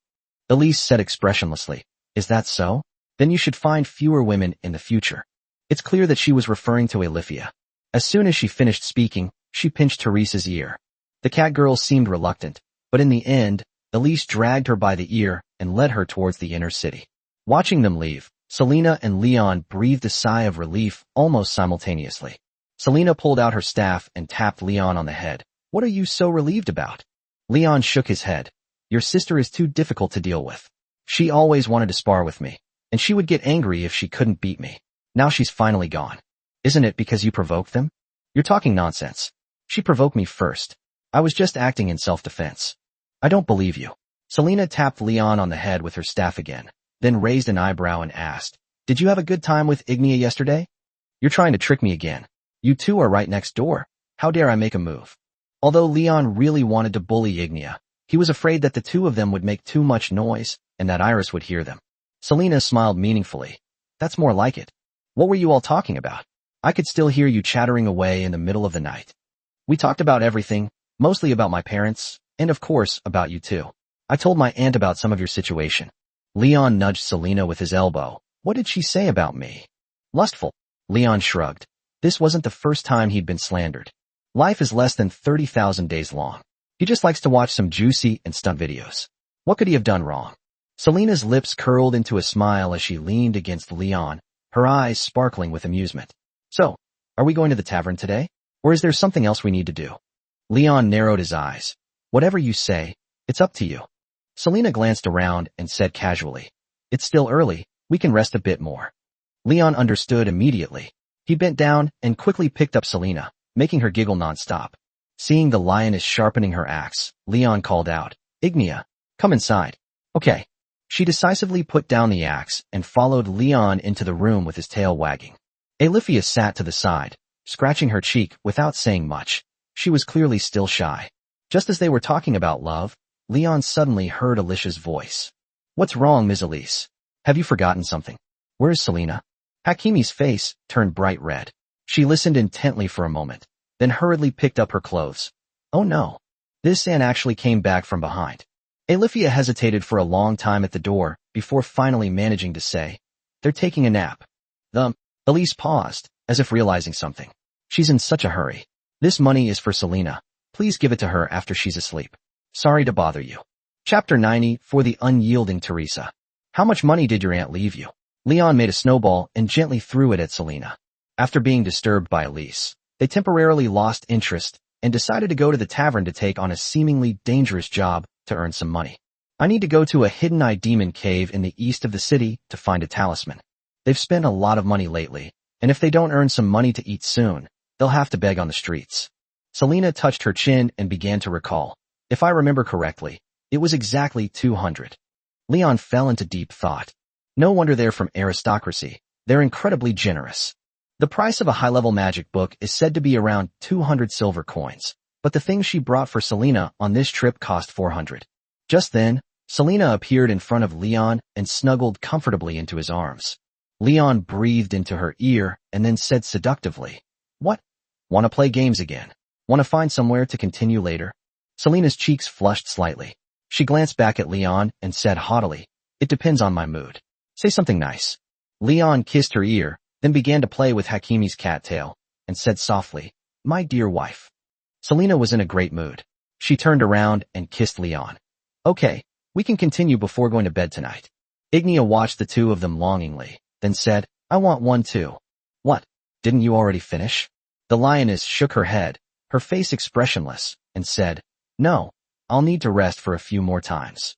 Elise said expressionlessly, Is that so? Then you should find fewer women in the future. It's clear that she was referring to Alifia. As soon as she finished speaking, she pinched Teresa's ear. The cat girl seemed reluctant, but in the end, Elise dragged her by the ear and led her towards the inner city. Watching them leave, Selena and Leon breathed a sigh of relief almost simultaneously. Selena pulled out her staff and tapped Leon on the head. What are you so relieved about? Leon shook his head. Your sister is too difficult to deal with. She always wanted to spar with me, and she would get angry if she couldn't beat me. Now she's finally gone. Isn't it because you provoked them? You're talking nonsense. She provoked me first. I was just acting in self-defense. I don't believe you. Selena tapped Leon on the head with her staff again, then raised an eyebrow and asked, Did you have a good time with Ignia yesterday? You're trying to trick me again. You two are right next door. How dare I make a move? Although Leon really wanted to bully Ignia, he was afraid that the two of them would make too much noise and that Iris would hear them. Selena smiled meaningfully. That's more like it. What were you all talking about? I could still hear you chattering away in the middle of the night. We talked about everything, mostly about my parents, and of course, about you too. I told my aunt about some of your situation. Leon nudged Selena with his elbow. What did she say about me? Lustful. Leon shrugged. This wasn't the first time he'd been slandered. Life is less than 30,000 days long. He just likes to watch some juicy and stunt videos. What could he have done wrong? Selena's lips curled into a smile as she leaned against Leon, her eyes sparkling with amusement. So, are we going to the tavern today? Or is there something else we need to do? Leon narrowed his eyes. Whatever you say, it's up to you. Selena glanced around and said casually, It's still early, we can rest a bit more. Leon understood immediately. He bent down and quickly picked up Selena, making her giggle nonstop. Seeing the lioness sharpening her axe, Leon called out, Ignia, come inside. Okay. She decisively put down the axe and followed Leon into the room with his tail wagging. Alifia sat to the side, scratching her cheek without saying much. She was clearly still shy. Just as they were talking about love, Leon suddenly heard Alicia's voice. What's wrong, Ms. Elise? Have you forgotten something? Where is Selena? Hakimi's face turned bright red. She listened intently for a moment, then hurriedly picked up her clothes. Oh no. This Anne actually came back from behind. Alifia hesitated for a long time at the door before finally managing to say, They're taking a nap. Elise paused, as if realizing something. She's in such a hurry. This money is for Selena. Please give it to her after she's asleep. Sorry to bother you. Chapter 90 for the unyielding Teresa. How much money did your aunt leave you? Leon made a snowball and gently threw it at Selena. After being disturbed by Elise, they temporarily lost interest and decided to go to the tavern to take on a seemingly dangerous job to earn some money. I need to go to a hidden eye demon cave in the east of the city to find a talisman. They've spent a lot of money lately, and if they don't earn some money to eat soon, they'll have to beg on the streets. Selena touched her chin and began to recall. If I remember correctly, it was exactly 200. Leon fell into deep thought. No wonder they're from aristocracy. They're incredibly generous. The price of a high-level magic book is said to be around 200 silver coins, but the things she brought for Selena on this trip cost 400. Just then, Selena appeared in front of Leon and snuggled comfortably into his arms. Leon breathed into her ear and then said seductively, What? Want to play games again? Want to find somewhere to continue later? Selena's cheeks flushed slightly. She glanced back at Leon and said haughtily, It depends on my mood. Say something nice. Leon kissed her ear, then began to play with Hakimi's cattail, and said softly, "My dear wife." Selena was in a great mood. She turned around and kissed Leon. "Okay, we can continue before going to bed tonight." Ignia watched the two of them longingly, then said, "I want one too." "What? Didn't you already finish?" The lioness shook her head, her face expressionless, and said, "No, I'll need to rest for a few more times."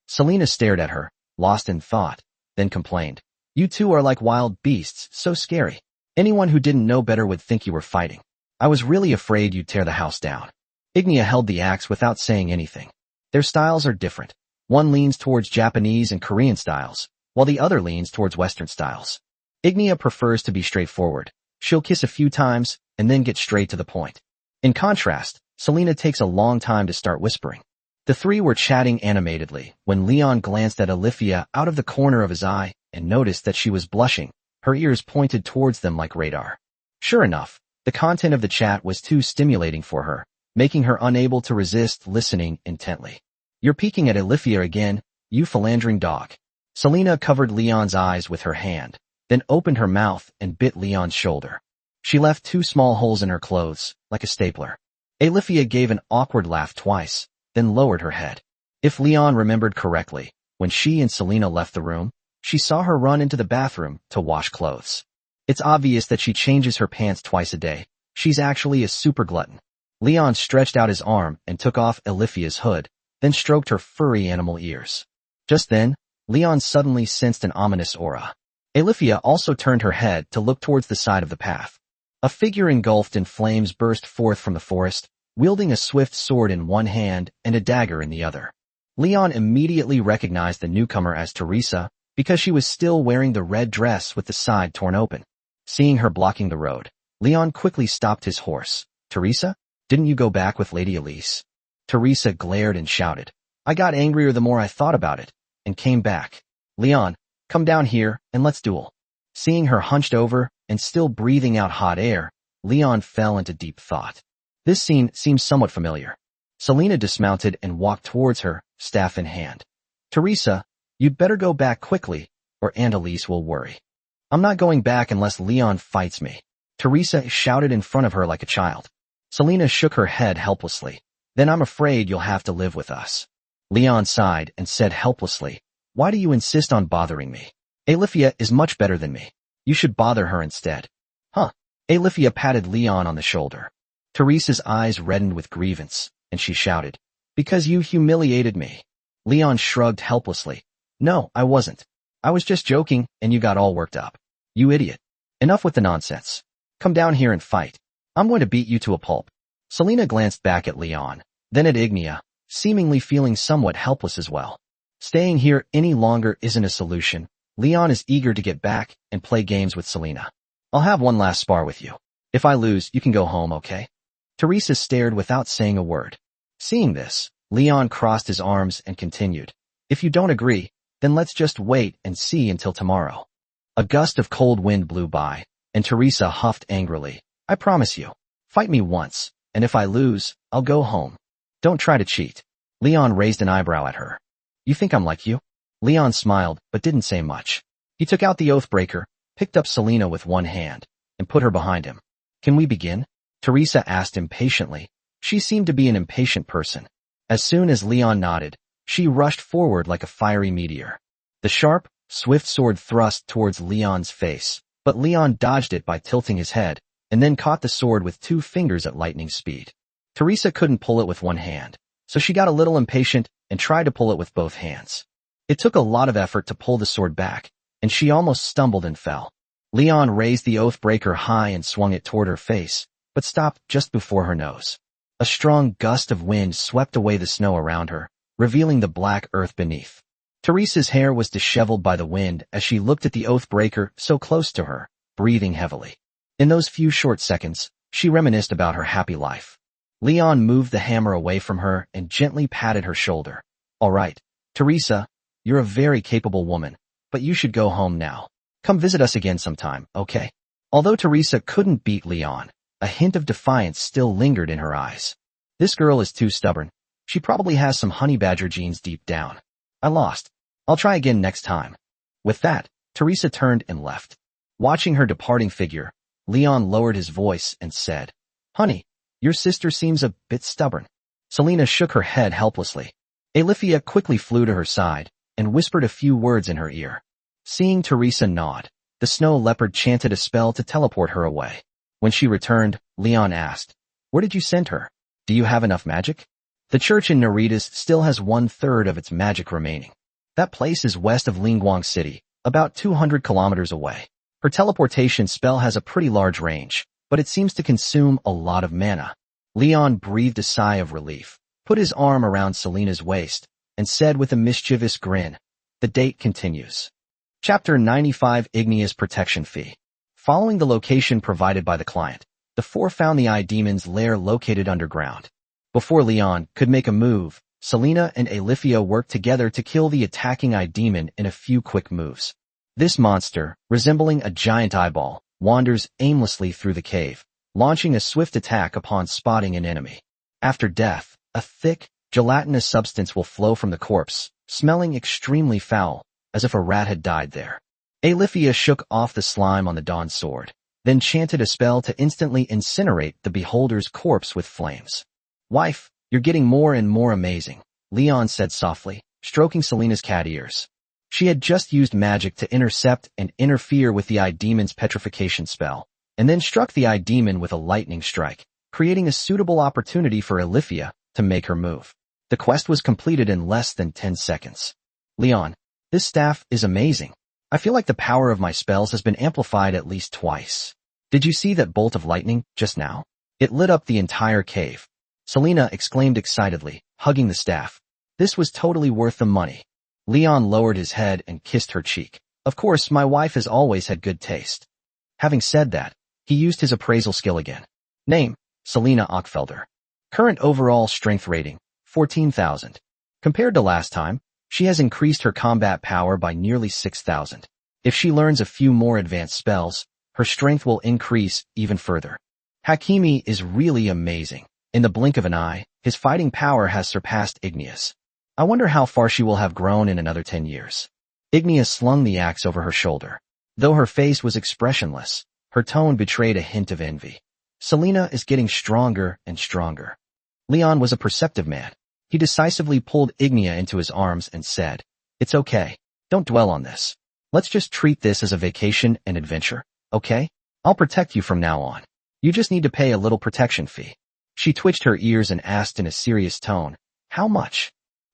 Selena stared at her, lost in thought, then complained, "You two are like wild beasts, so scary. Anyone who didn't know better would think you were fighting. I was really afraid you'd tear the house down." Ignia held the axe without saying anything. Their styles are different. One leans towards Japanese and Korean styles, while the other leans towards Western styles. Ignia prefers to be straightforward. She'll kiss a few times and then get straight to the point. In contrast, Selena takes a long time to start whispering. The three were chatting animatedly when Leon glanced at Alifia out of the corner of his eye and noticed that she was blushing, her ears pointed towards them like radar. Sure enough, the content of the chat was too stimulating for her, making her unable to resist listening intently. "You're peeking at Alifia again, you philandering dog." Selena covered Leon's eyes with her hand, then opened her mouth and bit Leon's shoulder. She left 2 small holes in her clothes, like a stapler. Alifia gave an awkward laugh twice, then lowered her head. If Leon remembered correctly, when she and Selena left the room, she saw her run into the bathroom to wash clothes. It's obvious that she changes her pants twice a day. She's actually a super glutton. Leon stretched out his arm and took off Alifia's hood, then stroked her furry animal ears. Just then, Leon suddenly sensed an ominous aura. Alifia also turned her head to look towards the side of the path. A figure engulfed in flames burst forth from the forest, wielding a swift sword in one hand and a dagger in the other. Leon immediately recognized the newcomer as Teresa because she was still wearing the red dress with the side torn open. Seeing her blocking the road, Leon quickly stopped his horse. "Teresa? Didn't you go back with Lady Elise?" Teresa glared and shouted. "I got angrier the more I thought about it, and came back. Leon, come down here and let's duel." Seeing her hunched over and still breathing out hot air, Leon fell into deep thought. This scene seems somewhat familiar. Selena dismounted and walked towards her, staff in hand. "Teresa, you'd better go back quickly, or Aunt Elise will worry." "I'm not going back unless Leon fights me," Teresa shouted in front of her like a child. Selena shook her head helplessly. "Then I'm afraid you'll have to live with us." Leon sighed and said helplessly, "Why do you insist on bothering me? Alifia is much better than me. You should bother her instead." "Huh?" Alifia patted Leon on the shoulder. Teresa's eyes reddened with grievance, and she shouted, "Because you humiliated me." Leon shrugged helplessly. "No, I wasn't. I was just joking, and you got all worked up. You idiot. Enough with the nonsense. Come down here and fight. I'm going to beat you to a pulp." Selena glanced back at Leon, then at Ignia, seemingly feeling somewhat helpless as well. Staying here any longer isn't a solution. Leon is eager to get back and play games with Selena. "I'll have one last spar with you. If I lose, you can go home, okay?" Teresa stared without saying a word. Seeing this, Leon crossed his arms and continued, "If you don't agree, then let's just wait and see until tomorrow." A gust of cold wind blew by, and Teresa huffed angrily. "I promise you, fight me once, and if I lose, I'll go home. Don't try to cheat." Leon raised an eyebrow at her. "You think I'm like you?" Leon smiled, but didn't say much. He took out the Oathbreaker, picked up Selena with one hand, and put her behind him. "Can we begin?" Teresa asked impatiently. She seemed to be an impatient person. As soon as Leon nodded, she rushed forward like a fiery meteor. The sharp, swift sword thrust towards Leon's face, but Leon dodged it by tilting his head, and then caught the sword with 2 fingers at lightning speed. Teresa couldn't pull it with one hand, so she got a little impatient and tried to pull it with both hands. It took a lot of effort to pull the sword back, and she almost stumbled and fell. Leon raised the Oathbreaker high and swung it toward her face, but stopped just before her nose. A strong gust of wind swept away the snow around her, revealing the black earth beneath. Teresa's hair was disheveled by the wind as she looked at the Oathbreaker so close to her, breathing heavily. In those few short seconds, she reminisced about her happy life. Leon moved the hammer away from her and gently patted her shoulder. "All right, Teresa, you're a very capable woman, but you should go home now. Come visit us again sometime, okay?" Although Teresa couldn't beat Leon, a hint of defiance still lingered in her eyes. "This girl is too stubborn. She probably has some honey badger genes deep down. I lost. I'll try again next time. With that, Teresa turned and left. Watching her departing figure, Leon lowered his voice and said, "Honey, your sister seems a bit stubborn." Selena shook her head helplessly. Alifia quickly flew to her side and whispered a few words in her ear. Seeing Teresa nod, the snow leopard chanted a spell to teleport her away. When she returned, Leon asked, "Where did you send her? Do you have enough magic?" The church in Naritas still has 1/3 of its magic remaining. That place is west of Linguang City, about 200 kilometers away. Her teleportation spell has a pretty large range, but it seems to consume a lot of mana. Leon breathed a sigh of relief, put his arm around Selena's waist, and said with a mischievous grin, "The date continues." Chapter 95 Igneous Protection Fee. Following the location provided by the client, the four found the Eye-Demon's lair located underground. Before Leon could make a move, Selena and Alifia worked together to kill the attacking Eye-Demon in a few quick moves. This monster, resembling a giant eyeball, wanders aimlessly through the cave, launching a swift attack upon spotting an enemy. After death, a thick, gelatinous substance will flow from the corpse, smelling extremely foul, as if a rat had died there. Alifia shook off the slime on the Dawn sword, then chanted a spell to instantly incinerate the beholder's corpse with flames. "Wife, you're getting more and more amazing," Leon said softly, stroking Selena's cat ears. She had just used magic to intercept and interfere with the Eye-Demon's petrification spell, and then struck the Eye-Demon with a lightning strike, creating a suitable opportunity for Alifia to make her move. The quest was completed in less than 10 seconds. "Leon, this staff is amazing. I feel like the power of my spells has been amplified at least twice. Did you see that bolt of lightning just now? It lit up the entire cave." Selena exclaimed excitedly, hugging the staff. "This was totally worth the money." Leon lowered his head and kissed her cheek. "Of course, my wife has always had good taste." Having said that, he used his appraisal skill again. Name, Selena Ockfelder. Current overall strength rating, 14,000. Compared to last time, she has increased her combat power by nearly 6,000. If she learns a few more advanced spells, her strength will increase even further. Hakimi is really amazing. In the blink of an eye, his fighting power has surpassed Igneous. I wonder how far she will have grown in another 10 years. Igneous slung the axe over her shoulder. Though her face was expressionless, her tone betrayed a hint of envy. Selena is getting stronger and stronger. Leon was a perceptive man. He decisively pulled Ignea into his arms and said, "It's okay. Don't dwell on this. Let's just treat this as a vacation and adventure, okay? I'll protect you from now on. You just need to pay a little protection fee." She twitched her ears and asked in a serious tone, "How much?"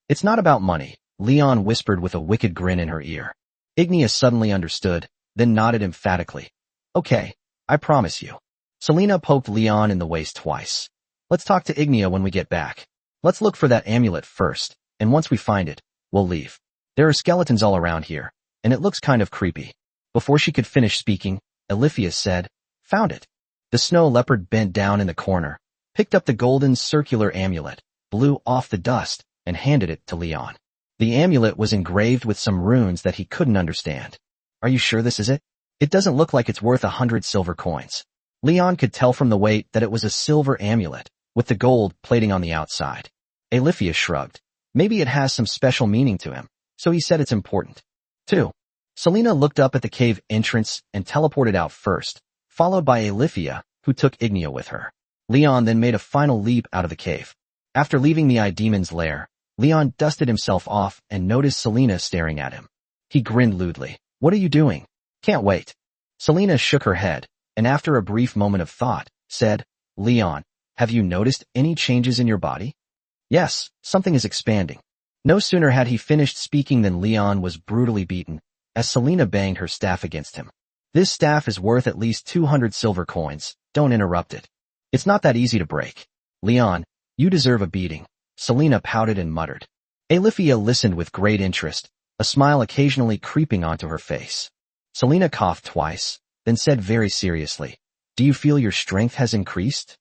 "It's not about money," Leon whispered with a wicked grin in her ear. Ignea suddenly understood, then nodded emphatically. "Okay, I promise you." Selena poked Leon in the waist twice. "Let's talk to Ignea when we get back. Let's look for that amulet first, and once we find it, we'll leave. There are skeletons all around here, and it looks kind of creepy." Before she could finish speaking, Alifia said, "Found it." The snow leopard bent down in the corner, picked up the golden circular amulet, blew off the dust, and handed it to Leon. The amulet was engraved with some runes that he couldn't understand. "Are you sure this is it? It doesn't look like it's worth 100 silver coins." Leon could tell from the weight that it was a silver amulet, with the gold plating on the outside. Alifia shrugged. Maybe it has some special meaning to him, so he said it's important. 2. Selena looked up at the cave entrance and teleported out first, followed by Alifia, who took Ignea with her. Leon then made a final leap out of the cave. After leaving the Eye-Demon's lair, Leon dusted himself off and noticed Selena staring at him. He grinned lewdly. "What are you doing?" "Can't wait." Selena shook her head, and after a brief moment of thought, said, "Leon, have you noticed any changes in your body?" "Yes, something is expanding." No sooner had he finished speaking than Leon was brutally beaten, as Selena banged her staff against him. "This staff is worth at least 200 silver coins. Don't interrupt it. It's not that easy to break." "Leon, you deserve a beating," Selena pouted and muttered. Alifia listened with great interest, a smile occasionally creeping onto her face. Selena coughed twice, then said very seriously, "Do you feel your strength has increased?"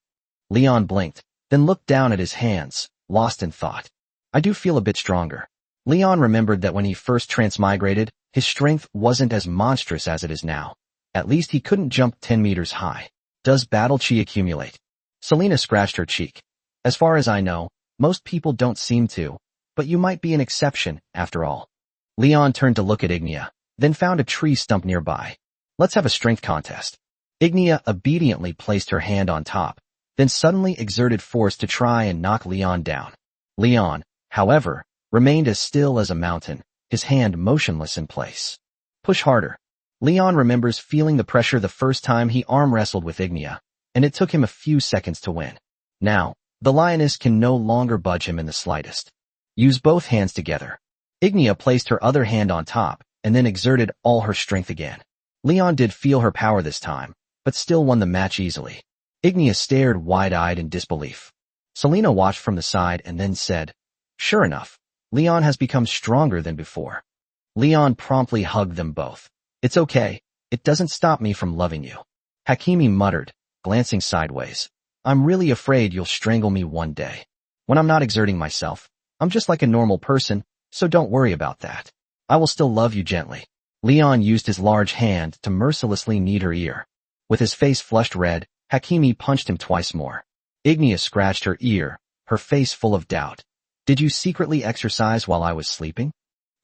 Leon blinked, then looked down at his hands, lost in thought. "I do feel a bit stronger." Leon remembered that when he first transmigrated, his strength wasn't as monstrous as it is now. At least he couldn't jump 10 meters high. "Does battle chi accumulate?" Selena scratched her cheek. "As far as I know, most people don't seem to, but you might be an exception, after all." Leon turned to look at Ignia, then found a tree stump nearby. Let's have a strength contest. Ignia obediently placed her hand on top, then suddenly exerted force to try and knock Leon down. Leon, however, remained as still as a mountain, his hand motionless in place. Push harder. Leon remembers feeling the pressure the first time he arm wrestled with Ignia, and it took him a few seconds to win. Now, the lioness can no longer budge him in the slightest. Use both hands together. Ignia placed her other hand on top, and then exerted all her strength again. Leon did feel her power this time, but still won the match easily. Ignia stared wide-eyed in disbelief. Selena watched from the side and then said, "Sure enough, Leon has become stronger than before." Leon promptly hugged them both. "It's okay, it doesn't stop me from loving you." Hakimi muttered, glancing sideways. "I'm really afraid you'll strangle me one day. When I'm not exerting myself, I'm just like a normal person, so don't worry about that. I will still love you gently." Leon used his large hand to mercilessly knead her ear. With his face flushed red, Hakimi punched him twice more. Ignia scratched her ear, her face full of doubt. "Did you secretly exercise while I was sleeping?"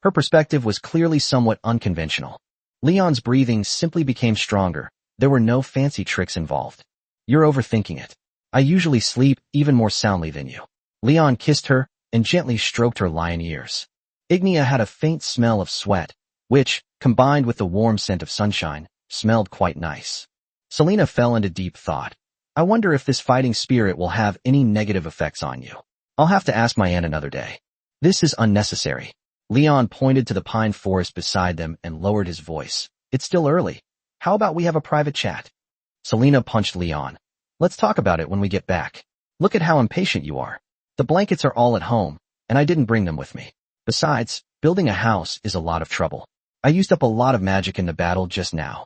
Her perspective was clearly somewhat unconventional. Leon's breathing simply became stronger. There were no fancy tricks involved. "You're overthinking it. I usually sleep even more soundly than you." Leon kissed her and gently stroked her lion ears. Ignia had a faint smell of sweat, which, combined with the warm scent of sunshine, smelled quite nice. Selena fell into deep thought. "I wonder if this fighting spirit will have any negative effects on you. I'll have to ask my aunt another day." "This is unnecessary." Leon pointed to the pine forest beside them and lowered his voice. "It's still early. How about we have a private chat?" Selena punched Leon. "Let's talk about it when we get back. Look at how impatient you are. The blankets are all at home, and I didn't bring them with me. Besides, building a house is a lot of trouble. I used up a lot of magic in the battle just now."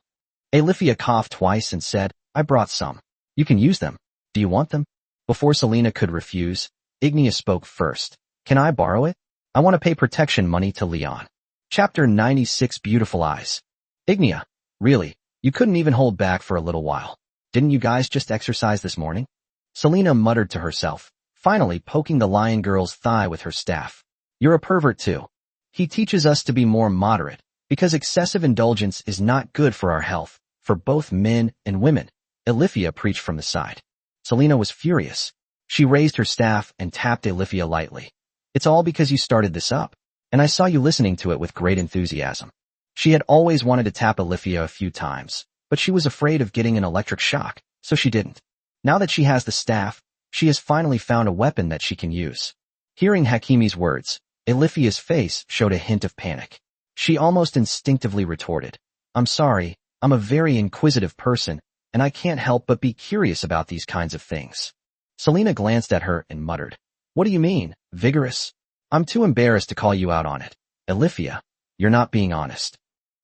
Alifia coughed twice and said, "I brought some. You can use them. Do you want them?" Before Selena could refuse, Ignia spoke first. "Can I borrow it? I want to pay protection money to Leon." Chapter 96 Beautiful Eyes. "Ignia, really, you couldn't even hold back for a little while. Didn't you guys just exercise this morning?" Selena muttered to herself, finally poking the lion girl's thigh with her staff. "You're a pervert too. He teaches us to be more moderate, because excessive indulgence is not good for our health, for both men and women," Alifia preached from the side. Selena was furious. She raised her staff and tapped Alifia lightly. "It's all because you started this up, and I saw you listening to it with great enthusiasm." She had always wanted to tap Alifia a few times, but she was afraid of getting an electric shock, so she didn't. Now that she has the staff, she has finally found a weapon that she can use. Hearing Hakimi's words, Alifia's face showed a hint of panic. She almost instinctively retorted, "I'm sorry, I'm a very inquisitive person, and I can't help but be curious about these kinds of things." Selena glanced at her and muttered, "What do you mean, vigorous? I'm too embarrassed to call you out on it. Alifia, you're not being honest."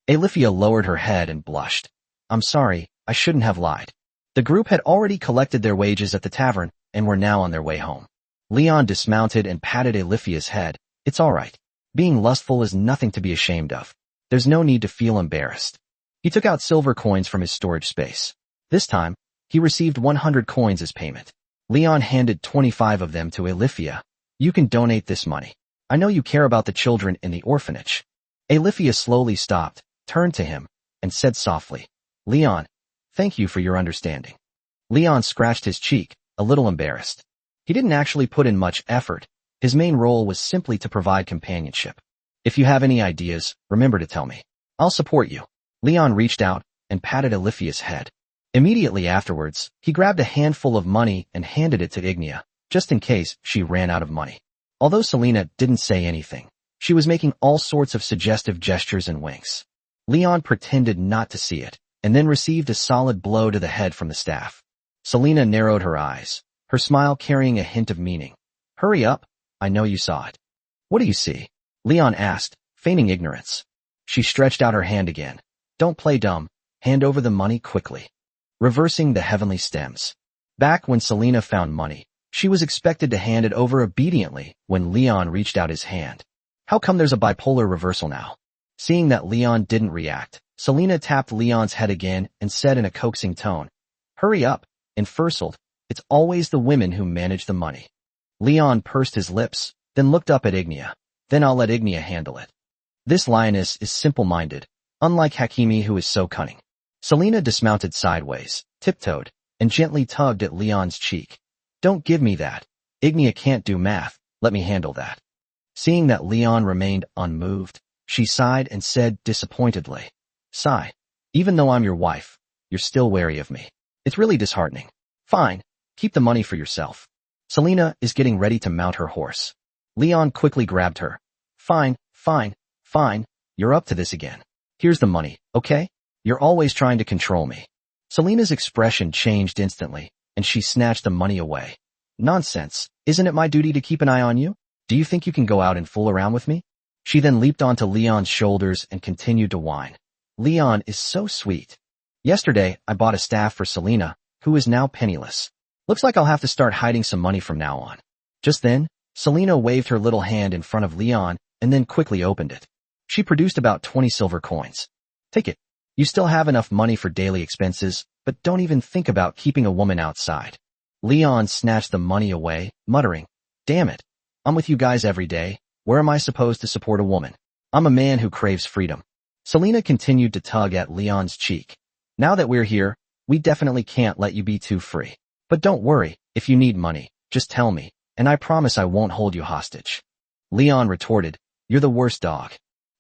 Alifia lowered her head and blushed. "I'm sorry, I shouldn't have lied." The group had already collected their wages at the tavern and were now on their way home. Leon dismounted and patted Alifia's head. "It's all right. Being lustful is nothing to be ashamed of. There's no need to feel embarrassed." He took out silver coins from his storage space. This time, he received 100 coins as payment. Leon handed 25 of them to Alifia. "You can donate this money. I know you care about the children in the orphanage." Alifia slowly stopped, turned to him, and said softly, "Leon, thank you for your understanding." Leon scratched his cheek, a little embarrassed. He didn't actually put in much effort. His main role was simply to provide companionship. "If you have any ideas, remember to tell me. I'll support you." Leon reached out and patted Alifia's head. Immediately afterwards, he grabbed a handful of money and handed it to Ignia, just in case she ran out of money. Although Selena didn't say anything, she was making all sorts of suggestive gestures and winks. Leon pretended not to see it, and then received a solid blow to the head from the staff. Selena narrowed her eyes, her smile carrying a hint of meaning. "Hurry up, I know you saw it." "What do you see?" Leon asked, feigning ignorance. She stretched out her hand again. "Don't play dumb, hand over the money quickly." Reversing the heavenly stems. Back when Selena found money, she was expected to hand it over obediently when Leon reached out his hand. How come there's a bipolar reversal now? Seeing that Leon didn't react, Selena tapped Leon's head again and said in a coaxing tone, "Hurry up, inferciled, it's always the women who manage the money." Leon pursed his lips, then looked up at Ignia. "Then I'll let Ignia handle it." This lioness is simple-minded, unlike Hakimi who is so cunning. Selena dismounted sideways, tiptoed, and gently tugged at Leon's cheek. Don't give me that. Ignia can't do math, let me handle that. Seeing that Leon remained unmoved, she sighed and said disappointedly, Sigh. Even though I'm your wife, you're still wary of me. It's really disheartening. Fine, keep the money for yourself. Selena is getting ready to mount her horse. Leon quickly grabbed her. Fine, you're up to this again. Here's the money, okay? You're always trying to control me. Selena's expression changed instantly, and she snatched the money away. Nonsense, isn't it my duty to keep an eye on you? Do you think you can go out and fool around with me? She then leaped onto Leon's shoulders and continued to whine. Leon is so sweet. Yesterday, I bought a staff for Selena, who is now penniless. Looks like I'll have to start hiding some money from now on. Just then, Selena waved her little hand in front of Leon and then quickly opened it. She produced about 20 silver coins. Take it. You still have enough money for daily expenses, but don't even think about keeping a woman outside. Leon snatched the money away, muttering, Damn it. I'm with you guys every day. Where am I supposed to support a woman? I'm a man who craves freedom. Selena continued to tug at Leon's cheek. Now that we're here, we definitely can't let you be too free. But don't worry, if you need money, just tell me, and I promise I won't hold you hostage. Leon retorted, You're the worst dog.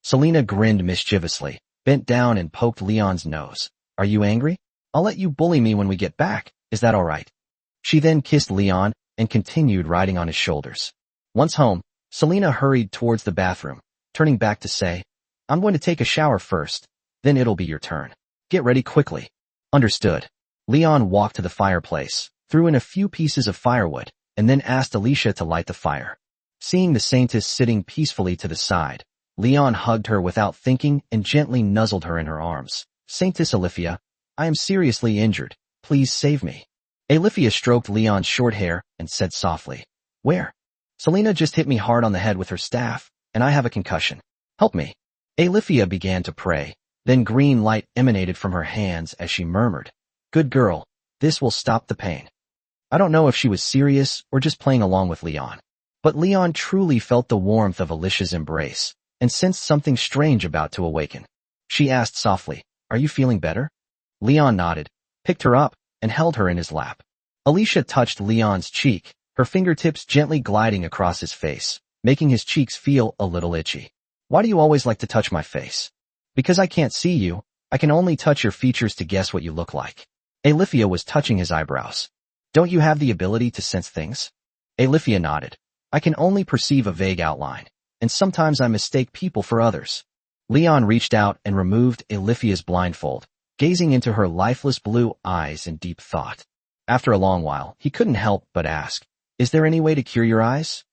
Selena grinned mischievously, bent down and poked Leon's nose. Are you angry? I'll let you bully me when we get back, is that alright? She then kissed Leon and continued riding on his shoulders. Once home, Selena hurried towards the bathroom, turning back to say, I'm going to take a shower first, then it'll be your turn. Get ready quickly. Understood. Leon walked to the fireplace, threw in a few pieces of firewood, and then asked Alicia to light the fire. Seeing the Saintess sitting peacefully to the side, Leon hugged her without thinking and gently nuzzled her in her arms. Saintess Alifia, I am seriously injured. Please save me. Alifia stroked Leon's short hair and said softly, Where? Selena just hit me hard on the head with her staff, and I have a concussion. Help me. Alifia began to pray, then green light emanated from her hands as she murmured, Good girl, this will stop the pain. I don't know if she was serious or just playing along with Leon. But Leon truly felt the warmth of Alicia's embrace, and sensed something strange about to awaken. She asked softly, Are you feeling better? Leon nodded, picked her up, and held her in his lap. Alicia touched Leon's cheek, her fingertips gently gliding across his face, making his cheeks feel a little itchy. Why do you always like to touch my face? Because I can't see you, I can only touch your features to guess what you look like. Alifia was touching his eyebrows. Don't you have the ability to sense things? Alifia nodded. I can only perceive a vague outline, and sometimes I mistake people for others. Leon reached out and removed Alifia's blindfold, gazing into her lifeless blue eyes in deep thought. After a long while, he couldn't help but ask, Is there any way to cure your eyes?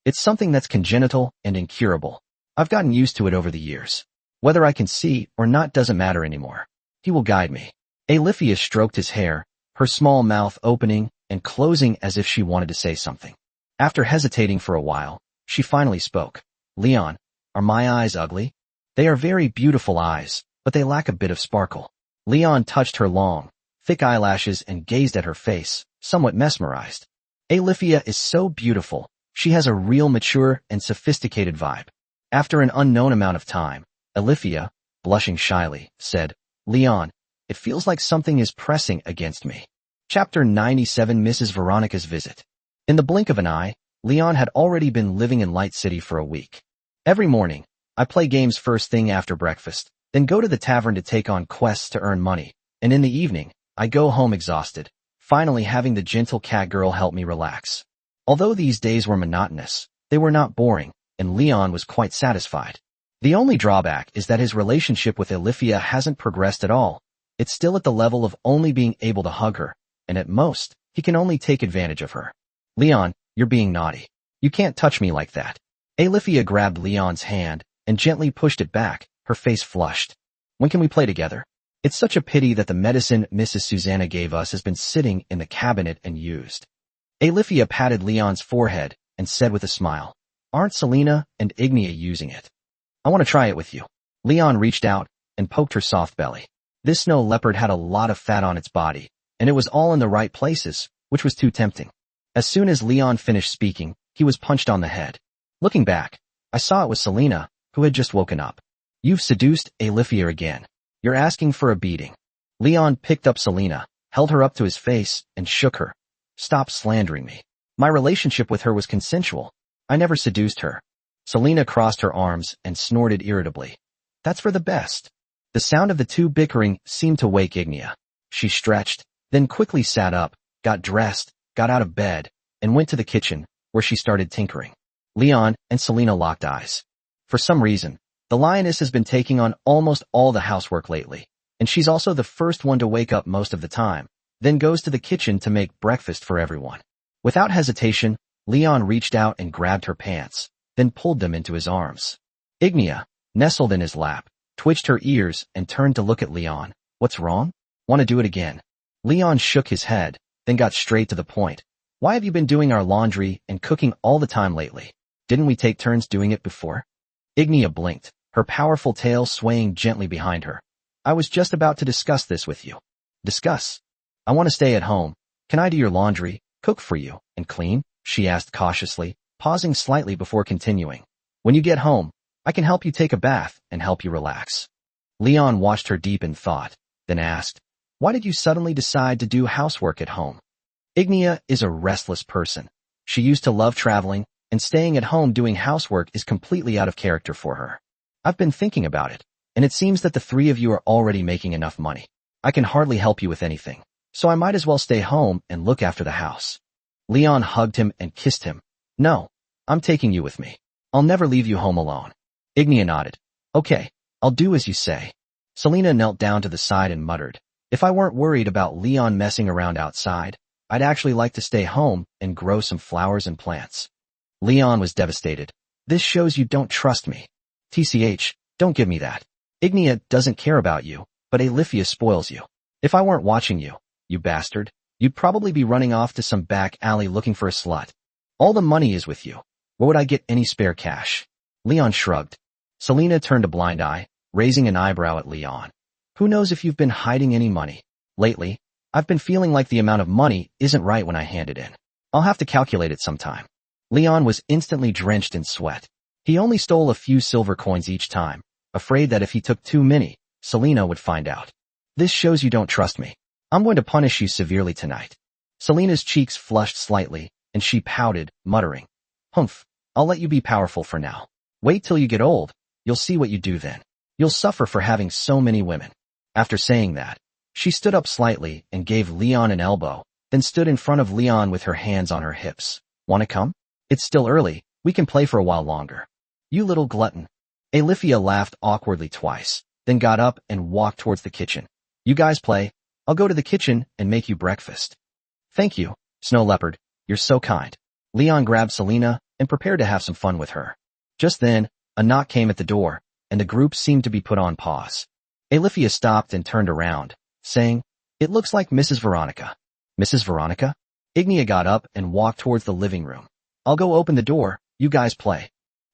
It's something that's congenital and incurable. I've gotten used to it over the years. Whether I can see or not doesn't matter anymore. He will guide me. Alifia stroked his hair, her small mouth opening and closing as if she wanted to say something. After hesitating for a while, she finally spoke. Leon, are my eyes ugly? They are very beautiful eyes, but they lack a bit of sparkle. Leon touched her long, thick eyelashes and gazed at her face, somewhat mesmerized. Alifia is so beautiful, she has a real mature and sophisticated vibe. After an unknown amount of time, Alifia, blushing shyly, said, Leon, it feels like something is pressing against me. Chapter 97 Mrs. Veronica's Visit. In the blink of an eye, Leon had already been living in Light City for a week. Every morning, I play games first thing after breakfast, then go to the tavern to take on quests to earn money, and in the evening, I go home exhausted, finally having the gentle cat girl help me relax. Although these days were monotonous, they were not boring, and Leon was quite satisfied. The only drawback is that his relationship with Alifia hasn't progressed at all. It's still at the level of only being able to hug her, and at most, he can only take advantage of her. Leon, you're being naughty. You can't touch me like that. Alifia grabbed Leon's hand and gently pushed it back, her face flushed. When can we play together? It's such a pity that the medicine Mrs. Susanna gave us has been sitting in the cabinet and used. Alifia patted Leon's forehead and said with a smile, Aren't Selena and Ignia using it? I want to try it with you. Leon reached out and poked her soft belly. This snow leopard had a lot of fat on its body, and it was all in the right places, which was too tempting. As soon as Leon finished speaking, he was punched on the head. Looking back, I saw it was Selena, who had just woken up. You've seduced Alifia again. You're asking for a beating. Leon picked up Selena, held her up to his face, and shook her. Stop slandering me. My relationship with her was consensual. I never seduced her. Selena crossed her arms and snorted irritably. That's for the best. The sound of the two bickering seemed to wake Ignia. She stretched, then quickly sat up, got dressed, got out of bed, and went to the kitchen, where she started tinkering. Leon and Selena locked eyes. For some reason, the lioness has been taking on almost all the housework lately, and she's also the first one to wake up most of the time, then goes to the kitchen to make breakfast for everyone. Without hesitation, Leon reached out and grabbed her pants, then pulled them into his arms. Ignia, nestled in his lap, twitched her ears and turned to look at Leon. What's wrong? Want to do it again? Leon shook his head, then got straight to the point. Why have you been doing our laundry and cooking all the time lately? Didn't we take turns doing it before? Ignia blinked, her powerful tail swaying gently behind her. I was just about to discuss this with you. Discuss? I want to stay at home. Can I do your laundry, cook for you, and clean? She asked cautiously, pausing slightly before continuing. When you get home, I can help you take a bath and help you relax. Leon watched her deep in thought, then asked, why did you suddenly decide to do housework at home? Ignia is a restless person. She used to love traveling, and staying at home doing housework is completely out of character for her. I've been thinking about it, and it seems that the three of you are already making enough money. I can hardly help you with anything, so I might as well stay home and look after the house. Leon hugged him and kissed him. No, I'm taking you with me. I'll never leave you home alone. Ignia nodded. Okay, I'll do as you say. Selena knelt down to the side and muttered, if I weren't worried about Leon messing around outside, I'd actually like to stay home and grow some flowers and plants. Leon was devastated. This shows you don't trust me. TCH, don't give me that. Ignia doesn't care about you, but Alifia spoils you. If I weren't watching you, you bastard, you'd probably be running off to some back alley looking for a slut. All the money is with you. Where would I get any spare cash? Leon shrugged. Selena turned a blind eye, raising an eyebrow at Leon. Who knows if you've been hiding any money? Lately, I've been feeling like the amount of money isn't right when I hand it in. I'll have to calculate it sometime. Leon was instantly drenched in sweat. He only stole a few silver coins each time, afraid that if he took too many, Selena would find out. This shows you don't trust me. I'm going to punish you severely tonight. Selena's cheeks flushed slightly, and she pouted, muttering, Humph, I'll let you be powerful for now. Wait till you get old, you'll see what you do then. You'll suffer for having so many women. After saying that, she stood up slightly and gave Leon an elbow, then stood in front of Leon with her hands on her hips. Want to come? It's still early, we can play for a while longer. You little glutton. Alifia laughed awkwardly twice, then got up and walked towards the kitchen. You guys play. I'll go to the kitchen and make you breakfast. Thank you, Snow Leopard, you're so kind. Leon grabbed Selena and prepared to have some fun with her. Just then, a knock came at the door, and the group seemed to be put on pause. Alifia stopped and turned around, saying, It looks like Mrs. Veronica. Mrs. Veronica? Ignia got up and walked towards the living room. I'll go open the door, you guys play.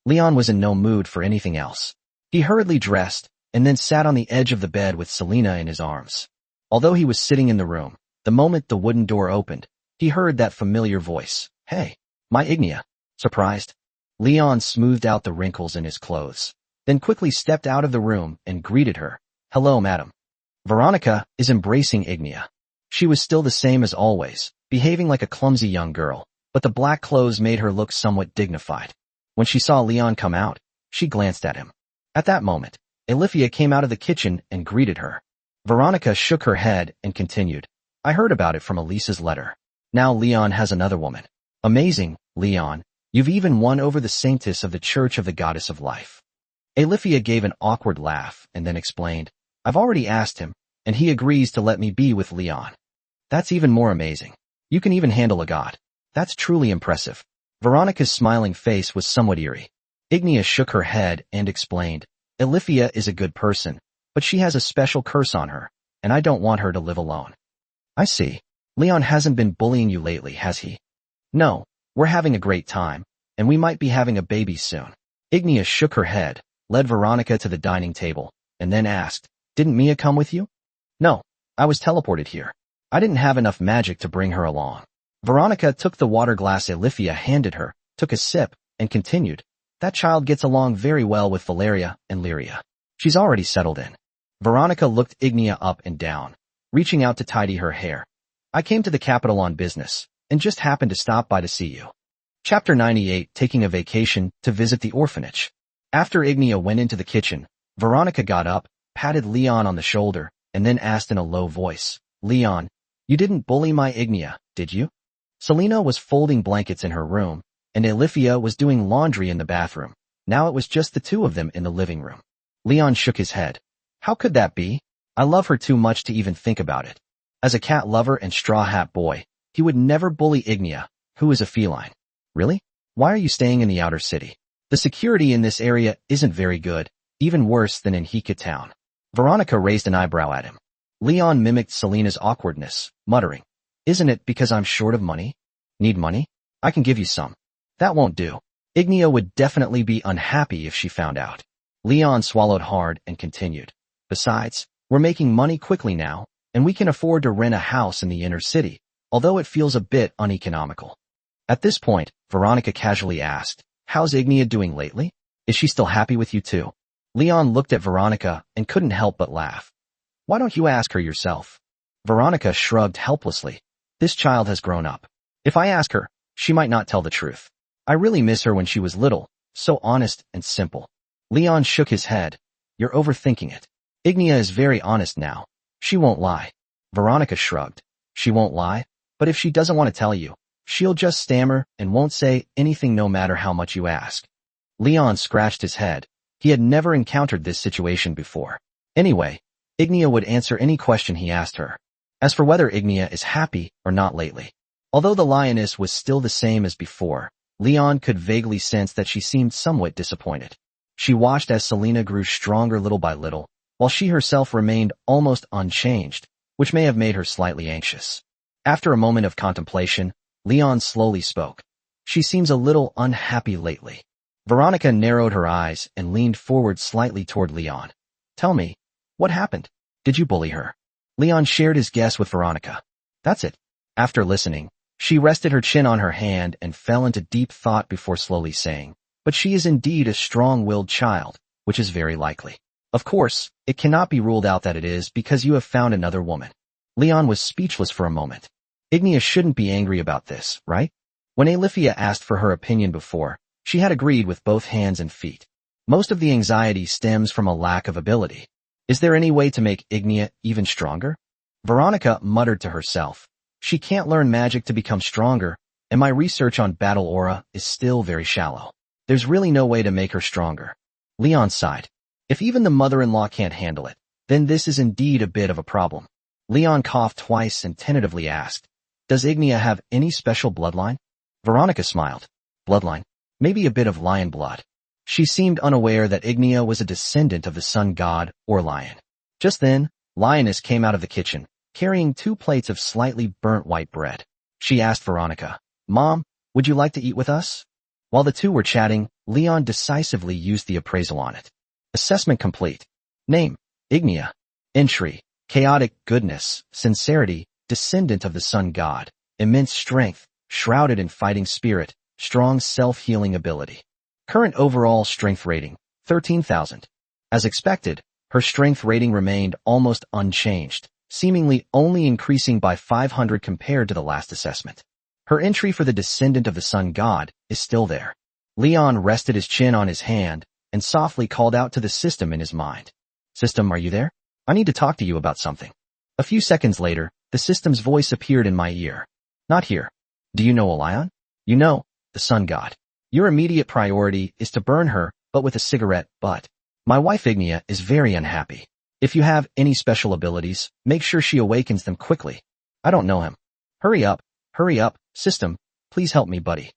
Leon was in no mood for anything else. He hurriedly dressed, and then sat on the edge of the bed with Selena in his arms. Although he was sitting in the room, the moment the wooden door opened, he heard that familiar voice. Hey, my Ignia. Surprised? Leon smoothed out the wrinkles in his clothes, then quickly stepped out of the room and greeted her. Hello, madam. Veronica is embracing Ignia. She was still the same as always, behaving like a clumsy young girl, but the black clothes made her look somewhat dignified. When she saw Leon come out, she glanced at him. At that moment, Alifia came out of the kitchen and greeted her. Veronica shook her head and continued. I heard about it from Elisa's letter. Now Leon has another woman. Amazing, Leon. You've even won over the saintess of the Church of the Goddess of Life. Alifia gave an awkward laugh and then explained, I've already asked him, and he agrees to let me be with Leon. That's even more amazing. You can even handle a god. That's truly impressive. Veronica's smiling face was somewhat eerie. Ignia shook her head and explained, Alifia is a good person, but she has a special curse on her, and I don't want her to live alone. I see. Leon hasn't been bullying you lately, has he? No, we're having a great time, and we might be having a baby soon. Ignia shook her head, led Veronica to the dining table, and then asked, Didn't Mia come with you? No, I was teleported here. I didn't have enough magic to bring her along. Veronica took the water glass Alifia handed her, took a sip, and continued, That child gets along very well with Valeria and Lyria. She's already settled in. Veronica looked Ignia up and down, reaching out to tidy her hair. I came to the capital on business, and just happened to stop by to see you. Chapter 98, taking a vacation to visit the orphanage. After Ignia went into the kitchen, Veronica got up, patted Leon on the shoulder, and then asked in a low voice, Leon, you didn't bully my Ignia, did you? Selena was folding blankets in her room, and Alifia was doing laundry in the bathroom. Now it was just the two of them in the living room. Leon shook his head. How could that be? I love her too much to even think about it. As a cat lover and straw hat boy, he would never bully Ignia, who is a feline. Really? Why are you staying in the outer city? The security in this area isn't very good, even worse than in Hika town. Veronica raised an eyebrow at him. Leon mimicked Selena's awkwardness, muttering, Isn't it because I'm short of money? Need money? I can give you some. That won't do. Ignia would definitely be unhappy if she found out. Leon swallowed hard and continued. Besides, we're making money quickly now, and we can afford to rent a house in the inner city, although it feels a bit uneconomical. At this point, Veronica casually asked, How's Ignia doing lately? Is she still happy with you too? Leon looked at Veronica and couldn't help but laugh. Why don't you ask her yourself? Veronica shrugged helplessly. This child has grown up. If I ask her, she might not tell the truth. I really miss her when she was little, so honest and simple. Leon shook his head. You're overthinking it. Ignia is very honest now. She won't lie. Veronica shrugged. She won't lie, but if she doesn't want to tell you, she'll just stammer and won't say anything no matter how much you ask. Leon scratched his head. He had never encountered this situation before. Anyway, Ignia would answer any question he asked her. As for whether Ignia is happy or not lately, although the lioness was still the same as before, Leon could vaguely sense that she seemed somewhat disappointed. She watched as Selena grew stronger little by little, while she herself remained almost unchanged, which may have made her slightly anxious. After a moment of contemplation, Leon slowly spoke. She seems a little unhappy lately. Veronica narrowed her eyes and leaned forward slightly toward Leon. Tell me, what happened? Did you bully her? Leon shared his guess with Veronica. That's it. After listening, she rested her chin on her hand and fell into deep thought before slowly saying, But she is indeed a strong-willed child, which is very likely. Of course, it cannot be ruled out that it is because you have found another woman. Leon was speechless for a moment. Ignia shouldn't be angry about this, right? When Alifia asked for her opinion before, she had agreed with both hands and feet. Most of the anxiety stems from a lack of ability. Is there any way to make Ignia even stronger? Veronica muttered to herself. She can't learn magic to become stronger, and my research on battle aura is still very shallow. There's really no way to make her stronger. Leon sighed. If even the mother-in-law can't handle it, then this is indeed a bit of a problem. Leon coughed twice and tentatively asked, Does Ignia have any special bloodline? Veronica smiled. Bloodline? Maybe a bit of lion blood. She seemed unaware that Ignia was a descendant of the sun god, or lion. Just then, Lioness came out of the kitchen, carrying 2 plates of slightly burnt white bread. She asked Veronica, Mom, would you like to eat with us? While the two were chatting, Leon decisively used the appraisal on it. Assessment complete. Name, Ignia. Entry, chaotic goodness, sincerity, descendant of the sun god, immense strength, shrouded in fighting spirit, strong self-healing ability. Current overall strength rating, 13,000. As expected, her strength rating remained almost unchanged, seemingly only increasing by 500 compared to the last assessment. Her entry for the descendant of the sun god is still there. Leon rested his chin on his hand and softly called out to the system in his mind. System, are you there? I need to talk to you about something. A few seconds later, the system's voice appeared in my ear. Not here. Do you know Elion? You know, the sun god. Your immediate priority is to burn her, but with a cigarette butt. My wife Ignia is very unhappy. If you have any special abilities, make sure she awakens them quickly. I don't know him. Hurry up, system, please help me, buddy.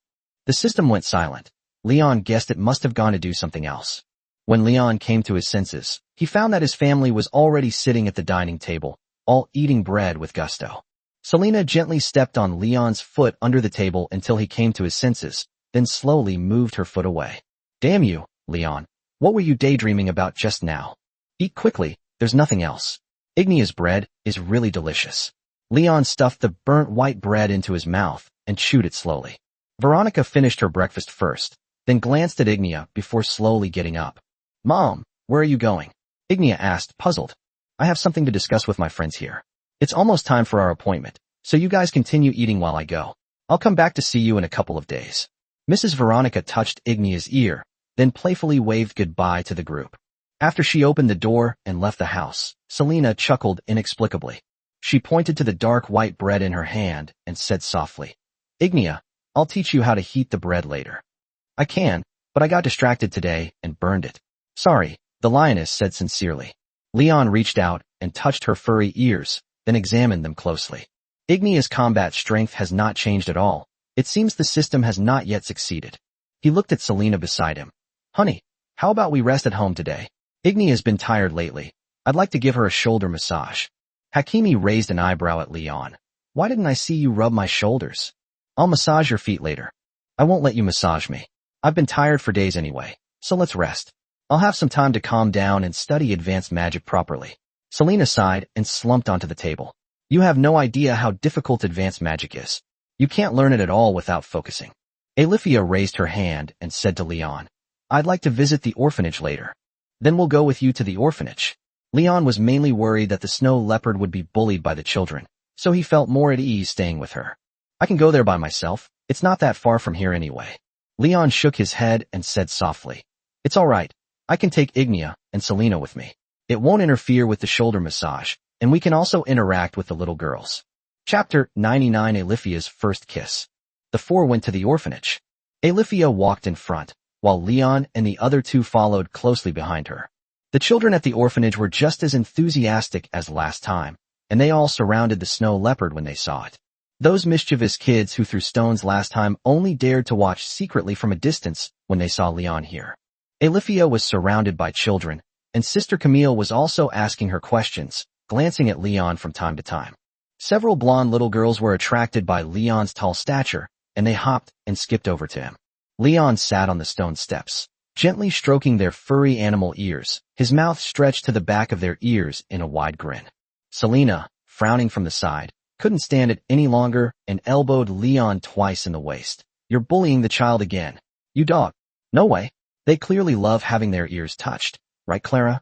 The system went silent. Leon guessed it must have gone to do something else. When Leon came to his senses, he found that his family was already sitting at the dining table, all eating bread with gusto. Selena gently stepped on Leon's foot under the table until he came to his senses, then slowly moved her foot away. Damn you, Leon. What were you daydreaming about just now? Eat quickly, there's nothing else. Ignia's bread is really delicious. Leon stuffed the burnt white bread into his mouth and chewed it slowly. Veronica finished her breakfast first, then glanced at Ignia before slowly getting up. Mom, where are you going? Ignia asked, puzzled. I have something to discuss with my friends here. It's almost time for our appointment, so you guys continue eating while I go. I'll come back to see you in a couple of days. Mrs. Veronica touched Ignia's ear, then playfully waved goodbye to the group. After she opened the door and left the house, Selena chuckled inexplicably. She pointed to the dark white bread in her hand and said softly, Ignia, I'll teach you how to heat the bread later. I can, but I got distracted today and burned it. Sorry, the lioness said sincerely. Leon reached out and touched her furry ears, then examined them closely. Ignia's combat strength has not changed at all. It seems the system has not yet succeeded. He looked at Selena beside him. Honey, how about we rest at home today? Ignia's been tired lately. I'd like to give her a shoulder massage. Hakimi raised an eyebrow at Leon. Why didn't I see you rub my shoulders? I'll massage your feet later. I won't let you massage me. I've been tired for days anyway, so let's rest. I'll have some time to calm down and study advanced magic properly. Selena sighed and slumped onto the table. You have no idea how difficult advanced magic is. You can't learn it at all without focusing. Alifia raised her hand and said to Leon, I'd like to visit the orphanage later. Then we'll go with you to the orphanage. Leon was mainly worried that the snow leopard would be bullied by the children, so he felt more at ease staying with her. I can go there by myself. It's not that far from here anyway. Leon shook his head and said softly, It's all right. I can take Ignia and Selena with me. It won't interfere with the shoulder massage, and we can also interact with the little girls. Chapter 99 Alifia's First Kiss. The four went to the orphanage. Alifia walked in front, while Leon and the other two followed closely behind her. The children at the orphanage were just as enthusiastic as last time, and they all surrounded the snow leopard when they saw it. Those mischievous kids who threw stones last time only dared to watch secretly from a distance when they saw Leon here. Alifia was surrounded by children, and Sister Camille was also asking her questions, glancing at Leon from time to time. Several blonde little girls were attracted by Leon's tall stature, and they hopped and skipped over to him. Leon sat on the stone steps, gently stroking their furry animal ears, his mouth stretched to the back of their ears in a wide grin. Selena, frowning from the side, couldn't stand it any longer and elbowed Leon twice in the waist. You're bullying the child again. You dog. No way. They clearly love having their ears touched, right, Clara?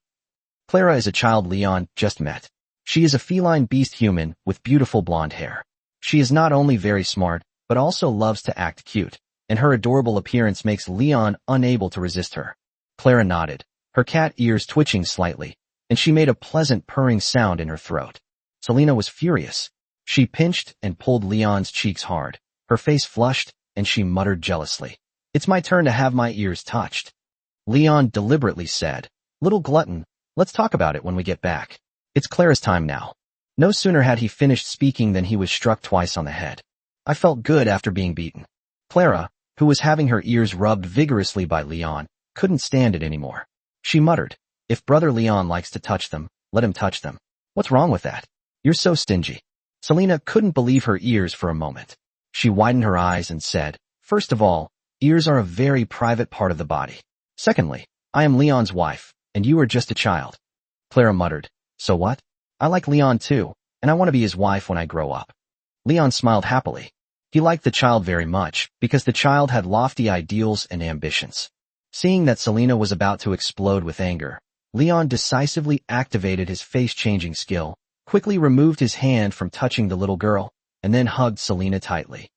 Clara is a child Leon just met. She is a feline beast human with beautiful blonde hair. She is not only very smart, but also loves to act cute, and her adorable appearance makes Leon unable to resist her. Clara nodded, her cat ears twitching slightly, and she made a pleasant purring sound in her throat. Selena was furious. She pinched and pulled Leon's cheeks hard. Her face flushed, and she muttered jealously, It's my turn to have my ears touched. Leon deliberately said, Little glutton, let's talk about it when we get back. It's Clara's time now. No sooner had he finished speaking than he was struck twice on the head. I felt good after being beaten. Clara, who was having her ears rubbed vigorously by Leon, couldn't stand it anymore. She muttered, If brother Leon likes to touch them, let him touch them. What's wrong with that? You're so stingy. Selena couldn't believe her ears for a moment. She widened her eyes and said, First of all, ears are a very private part of the body. Secondly, I am Leon's wife, and you are just a child. Clara muttered, So what? I like Leon too, and I want to be his wife when I grow up. Leon smiled happily. He liked the child very much, because the child had lofty ideals and ambitions. Seeing that Selena was about to explode with anger, Leon decisively activated his face-changing skill, quickly removed his hand from touching the little girl, and then hugged Selena tightly.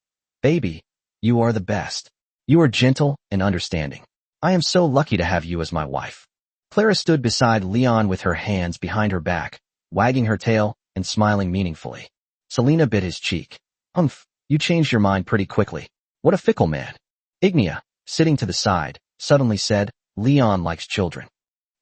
Baby, you are the best. You are gentle and understanding. I am so lucky to have you as my wife. Clara stood beside Leon with her hands behind her back, wagging her tail and smiling meaningfully. Selena bit his cheek. You changed your mind pretty quickly. What a fickle man. Ignia, sitting to the side, suddenly said, Leon likes children.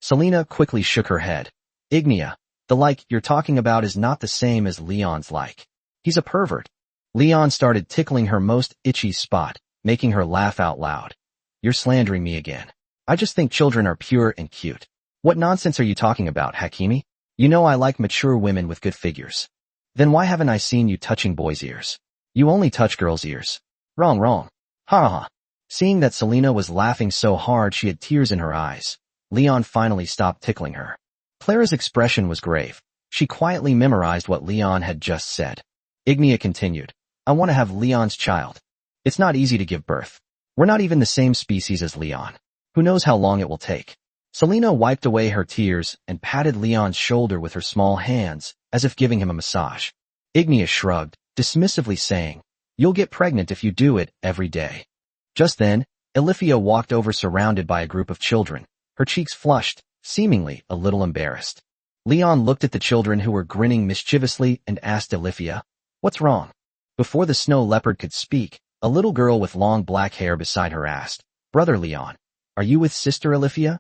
Selena quickly shook her head. Ignia, the like you're talking about is not the same as Leon's like. He's a pervert. Leon started tickling her most itchy spot, making her laugh out loud. You're slandering me again. I just think children are pure and cute. What nonsense are you talking about, Hakimi? You know I like mature women with good figures. Then why haven't I seen you touching boys' ears? You only touch girls' ears. Wrong. Ha ha. Seeing that Selena was laughing so hard she had tears in her eyes, Leon finally stopped tickling her. Clara's expression was grave. She quietly memorized what Leon had just said. Ignia continued, I want to have Leon's child. It's not easy to give birth. We're not even the same species as Leon. Who knows how long it will take? Selena wiped away her tears and patted Leon's shoulder with her small hands, as if giving him a massage. Ignia shrugged, dismissively saying, "You'll get pregnant if you do it every day." Just then, Alifia walked over surrounded by a group of children, her cheeks flushed, seemingly a little embarrassed. Leon looked at the children who were grinning mischievously and asked Alifia, "What's wrong?" Before the snow leopard could speak, a little girl with long black hair beside her asked, "Brother Leon, are you with Sister Alifia?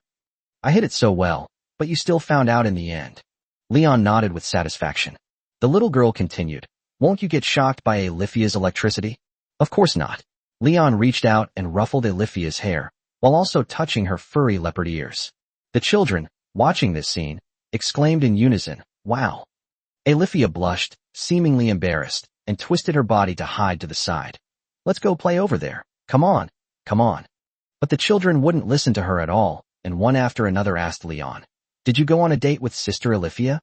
I hid it so well, but you still found out in the end." Leon nodded with satisfaction. The little girl continued, "Won't you get shocked by Alifia's electricity?" "Of course not." Leon reached out and ruffled Alifia's hair, while also touching her furry leopard ears. The children, watching this scene, exclaimed in unison, "Wow." Alifia blushed, seemingly embarrassed, and twisted her body to hide to the side. "Let's go play over there. Come on, come on." But the children wouldn't listen to her at all, and one after another asked Leon, "Did you go on a date with Sister Alifia?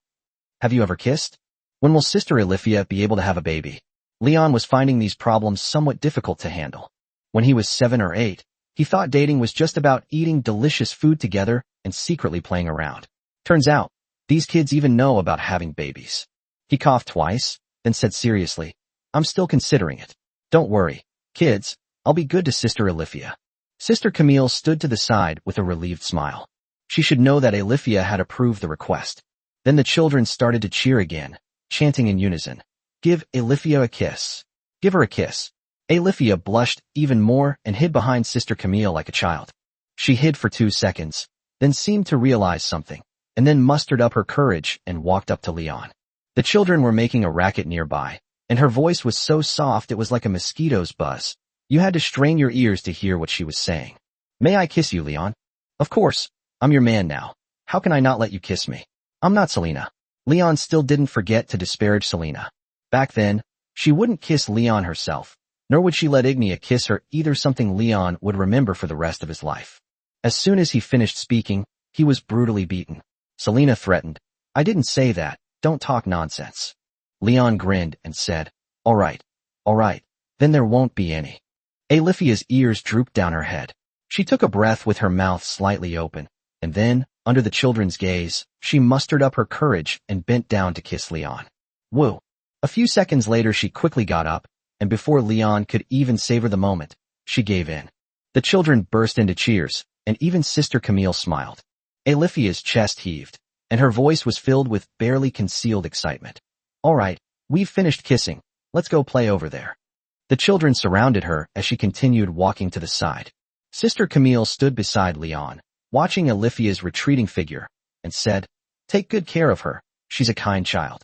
Have you ever kissed? When will Sister Alifia be able to have a baby?" Leon was finding these problems somewhat difficult to handle. When he was 7 or 8, he thought dating was just about eating delicious food together and secretly playing around. Turns out, these kids even know about having babies. He coughed twice, then said seriously, "I'm still considering it. Don't worry, kids, I'll be good to Sister Alifia." Sister Camille stood to the side with a relieved smile. She should know that Alifia had approved the request. Then the children started to cheer again, chanting in unison, "Give Alifia a kiss. Give her a kiss." Alifia blushed even more and hid behind Sister Camille like a child. She hid for 2 seconds, then seemed to realize something, and then mustered up her courage and walked up to Leon. The children were making a racket nearby, and her voice was so soft it was like a mosquito's buzz. You had to strain your ears to hear what she was saying. "May I kiss you, Leon?" "Of course. I'm your man now. How can I not let you kiss me?" "I'm not Selena." Leon still didn't forget to disparage Selena. Back then, she wouldn't kiss Leon herself, nor would she let Ignia kiss her, either something Leon would remember for the rest of his life. As soon as he finished speaking, he was brutally beaten. Selena threatened, "I didn't say that, don't talk nonsense." Leon grinned and said, all right, then there won't be any." Alifia's ears drooped down her head. She took a breath with her mouth slightly open, and then, under the children's gaze, she mustered up her courage and bent down to kiss Leon. Woo! A few seconds later she quickly got up, and before Leon could even savor the moment, she gave in. The children burst into cheers, and even Sister Camille smiled. Alifia's chest heaved, and her voice was filled with barely concealed excitement. "All right, we've finished kissing. Let's go play over there." The children surrounded her as she continued walking to the side. Sister Camille stood beside Leon, watching Alifia's retreating figure, and said, "Take good care of her. She's a kind child."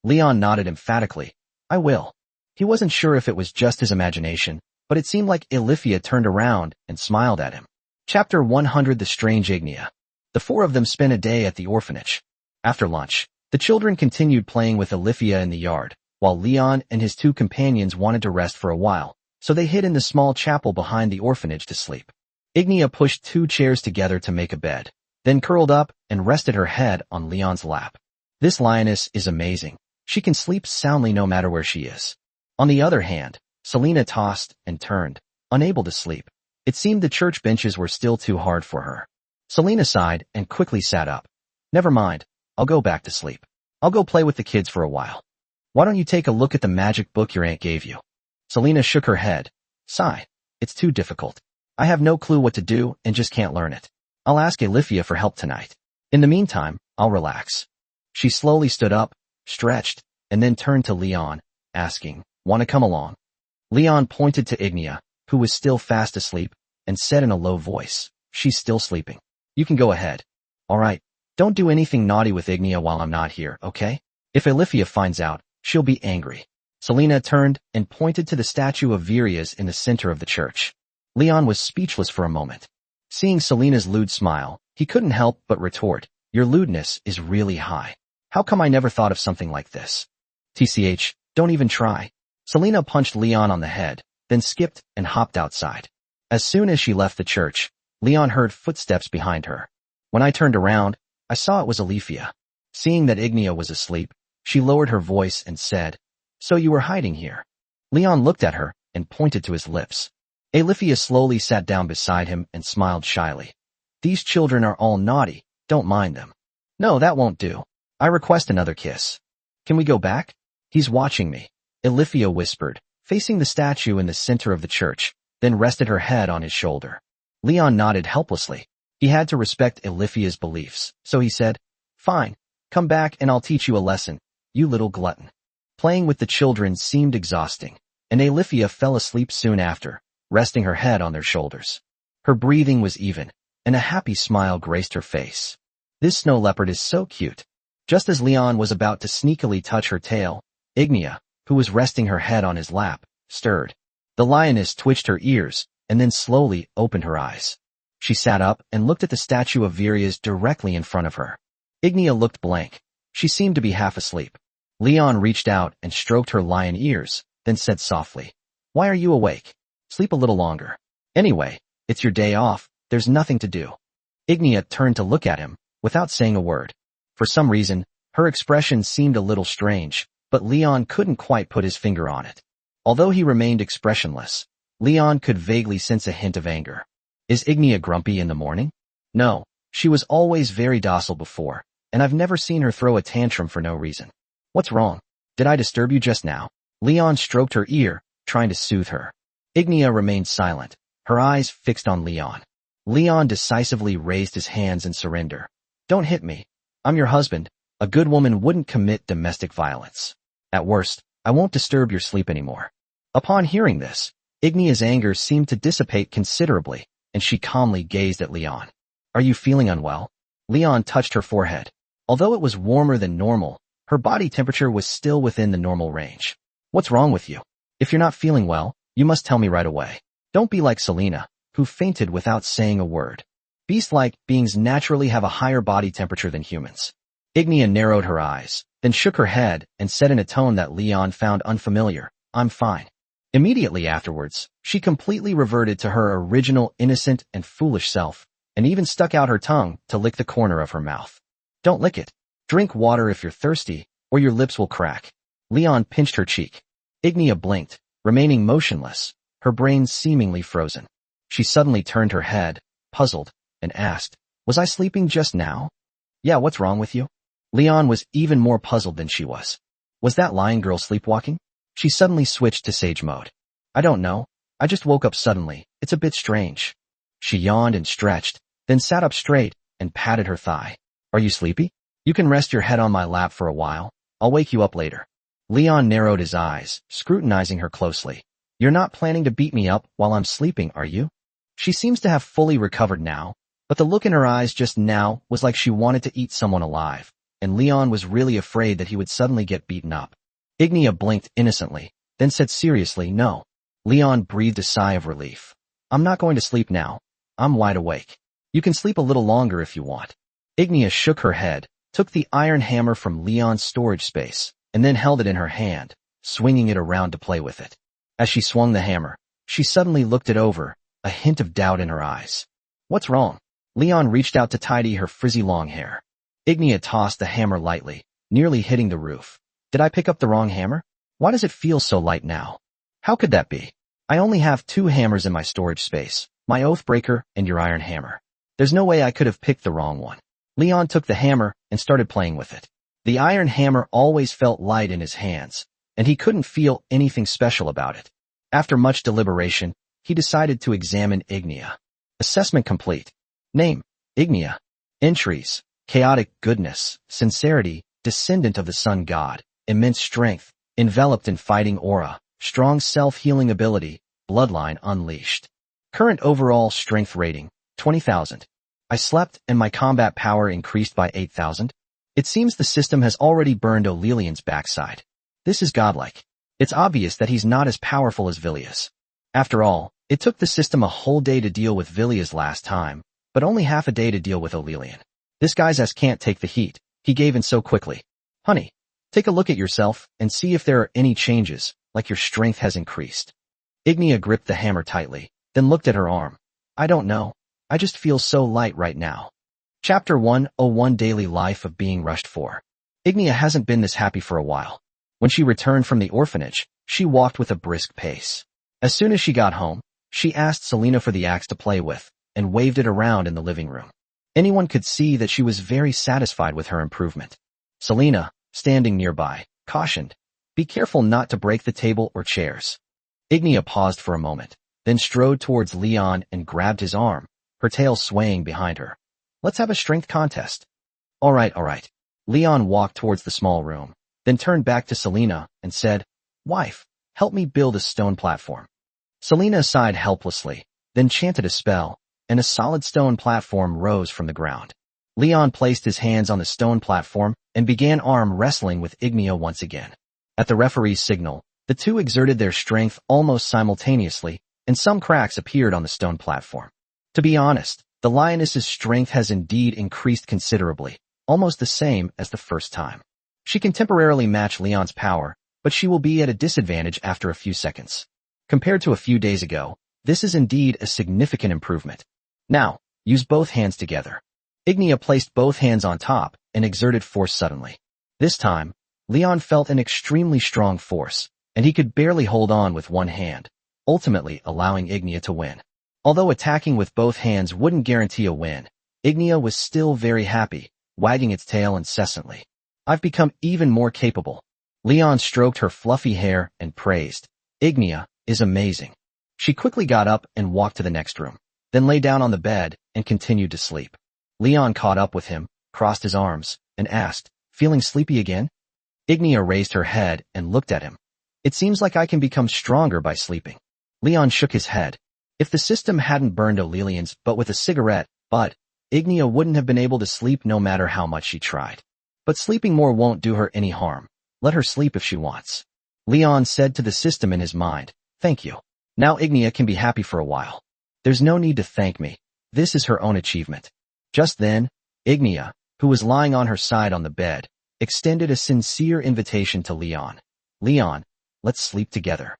Leon nodded emphatically. "I will." He wasn't sure if it was just his imagination, but it seemed like Alifia turned around and smiled at him. Chapter 100: The Strange Ignia. The 4 of them spent a day at the orphanage. After lunch, the children continued playing with Alifia in the yard, while Leon and his 2 companions wanted to rest for a while, so they hid in the small chapel behind the orphanage to sleep. Ignia pushed 2 chairs together to make a bed, then curled up and rested her head on Leon's lap. This lioness is amazing. She can sleep soundly no matter where she is. On the other hand, Selena tossed and turned, unable to sleep. It seemed the church benches were still too hard for her. Selena sighed and quickly sat up. "Never mind, I'll go back to sleep. I'll go play with the kids for a while." "Why don't you take a look at the magic book your aunt gave you?" Selena shook her head. "Sigh. It's too difficult. I have no clue what to do and just can't learn it. I'll ask Alifia for help tonight. In the meantime, I'll relax." She slowly stood up, stretched, and then turned to Leon, asking, "Want to come along?" Leon pointed to Ignia, who was still fast asleep, and said in a low voice, "She's still sleeping. You can go ahead." "All right. Don't do anything naughty with Ignia while I'm not here, okay? If Alifia finds out, she'll be angry." Selena turned and pointed to the statue of Viria's in the center of the church. Leon was speechless for a moment. Seeing Selena's lewd smile, he couldn't help but retort, "Your lewdness is really high. How come I never thought of something like this?" "TCH, don't even try." Selena punched Leon on the head, then skipped and hopped outside. As soon as she left the church, Leon heard footsteps behind her. When I turned around, I saw it was Alifia. Seeing that Ignia was asleep, she lowered her voice and said, "So you were hiding here?" Leon looked at her and pointed to his lips. Alifia slowly sat down beside him and smiled shyly. These children are all naughty, don't mind them. No, that won't do. I request another kiss. Can we go back? He's watching me, Alifia whispered, facing the statue in the center of the church, then rested her head on his shoulder. Leon nodded helplessly. He had to respect Alifia's beliefs, so he said, Fine, come back and I'll teach you a lesson, you little glutton. Playing with the children seemed exhausting, and Alifia fell asleep soon after, resting her head on their shoulders. Her breathing was even, and a happy smile graced her face. This snow leopard is so cute. Just as Leon was about to sneakily touch her tail, Ignia, who was resting her head on his lap, stirred. The lioness twitched her ears, and then slowly opened her eyes. She sat up and looked at the statue of Virias directly in front of her. Ignia looked blank. She seemed to be half asleep. Leon reached out and stroked her lion ears, then said softly, Why are you awake? Sleep a little longer. Anyway, it's your day off, there's nothing to do. Ignia turned to look at him, without saying a word. For some reason, her expression seemed a little strange, but Leon couldn't quite put his finger on it. Although he remained expressionless, Leon could vaguely sense a hint of anger. Is Ignia grumpy in the morning? No, she was always very docile before, and I've never seen her throw a tantrum for no reason. What's wrong? Did I disturb you just now? Leon stroked her ear, trying to soothe her. Ignia remained silent, her eyes fixed on Leon. Leon decisively raised his hands in surrender. Don't hit me. I'm your husband. A good woman wouldn't commit domestic violence. At worst, I won't disturb your sleep anymore. Upon hearing this, Ignia's anger seemed to dissipate considerably, and she calmly gazed at Leon. Are you feeling unwell? Leon touched her forehead. Although it was warmer than normal, her body temperature was still within the normal range. What's wrong with you? If you're not feeling well, you must tell me right away. Don't be like Selena, who fainted without saying a word. Beast-like beings naturally have a higher body temperature than humans. Ignia narrowed her eyes, then shook her head and said in a tone that Leon found unfamiliar, I'm fine. Immediately afterwards, she completely reverted to her original innocent and foolish self, and even stuck out her tongue to lick the corner of her mouth. Don't lick it. Drink water if you're thirsty, or your lips will crack. Leon pinched her cheek. Ignia blinked, remaining motionless, her brain seemingly frozen. She suddenly turned her head, puzzled, and asked, Was I sleeping just now? Yeah, what's wrong with you? Leon was even more puzzled than she was. Was that lion girl sleepwalking? She suddenly switched to sage mode. I don't know. I just woke up suddenly. It's a bit strange. She yawned and stretched, then sat up straight and patted her thigh. Are you sleepy? You can rest your head on my lap for a while. I'll wake you up later. Leon narrowed his eyes, scrutinizing her closely. You're not planning to beat me up while I'm sleeping, are you? She seems to have fully recovered now, but the look in her eyes just now was like she wanted to eat someone alive, and Leon was really afraid that he would suddenly get beaten up. Ignia blinked innocently, then said seriously, No. Leon breathed a sigh of relief. I'm not going to sleep now. I'm wide awake. You can sleep a little longer if you want. Ignia shook her head, took the iron hammer from Leon's storage space, and then held it in her hand, swinging it around to play with it. As she swung the hammer, she suddenly looked it over, a hint of doubt in her eyes. What's wrong? Leon reached out to tidy her frizzy long hair. Ignia tossed the hammer lightly, nearly hitting the roof. Did I pick up the wrong hammer? Why does it feel so light now? How could that be? I only have 2 hammers in my storage space, my Oathbreaker and your iron hammer. There's no way I could have picked the wrong one. Leon took the hammer and started playing with it. The iron hammer always felt light in his hands, and he couldn't feel anything special about it. After much deliberation, he decided to examine Ignia. Assessment complete. Name: Ignia. Entries: chaotic goodness, sincerity, descendant of the sun god, immense strength, enveloped in fighting aura, strong self-healing ability, bloodline unleashed. Current overall strength rating, 20,000. I slept and my combat power increased by 8,000. It seems the system has already burned O'Lelian's backside. This is godlike. It's obvious that he's not as powerful as Vilius. After all, it took the system a whole day to deal with Vilius last time, but only half a day to deal with O'Lelian. This guy's ass can't take the heat. He gave in so quickly. Honey, take a look at yourself and see if there are any changes, like your strength has increased. Ignia gripped the hammer tightly, then looked at her arm. I don't know. I just feel so light right now. Chapter 101 Daily Life of Being Rushed For. Ignia hasn't been this happy for a while. When she returned from the orphanage, she walked with a brisk pace. As soon as she got home, She asked Selena for the axe to play with and waved it around in the living room. Anyone could see that she was very satisfied with her improvement. Selena, standing nearby, cautioned, "Be careful not to break the table or chairs." Ignia paused for a moment, then strode towards Leon and grabbed his arm, her tail swaying behind her. "Let's have a strength contest." All right. Leon walked towards the small room, then turned back to Selena and said, "Wife, help me build a stone platform." Selena sighed helplessly, then chanted a spell, and a solid stone platform rose from the ground. Leon placed his hands on the stone platform and began arm wrestling with Ignia once again. At the referee's signal, the two exerted their strength almost simultaneously, and some cracks appeared on the stone platform. To be honest, the lioness's strength has indeed increased considerably, almost the same as the first time. She can temporarily match Leon's power, but she will be at a disadvantage after a few seconds. Compared to a few days ago, this is indeed a significant improvement. Now, use both hands together. Ignia placed both hands on top and exerted force suddenly. This time, Leon felt an extremely strong force, and he could barely hold on with one hand, ultimately allowing Ignia to win. Although attacking with both hands wouldn't guarantee a win, Ignia was still very happy, wagging its tail incessantly. "I've become even more capable." Leon stroked her fluffy hair and praised, "Ignia is amazing." She quickly got up and walked to the next room, then lay down on the bed and continued to sleep. Leon caught up with him, crossed his arms, and asked, "Feeling sleepy again?" Ignia raised her head and looked at him. "It seems like I can become stronger by sleeping." Leon shook his head. If the system hadn't burned O'Lelian's butt with a cigarette, Ignia wouldn't have been able to sleep no matter how much she tried. But sleeping more won't do her any harm. Let her sleep if she wants. Leon said to the system in his mind, "Thank you. Now Ignia can be happy for a while. There's no need to thank me. This is her own achievement." Just then, Ignia, who was lying on her side on the bed, extended a sincere invitation to Leon. "Leon, let's sleep together."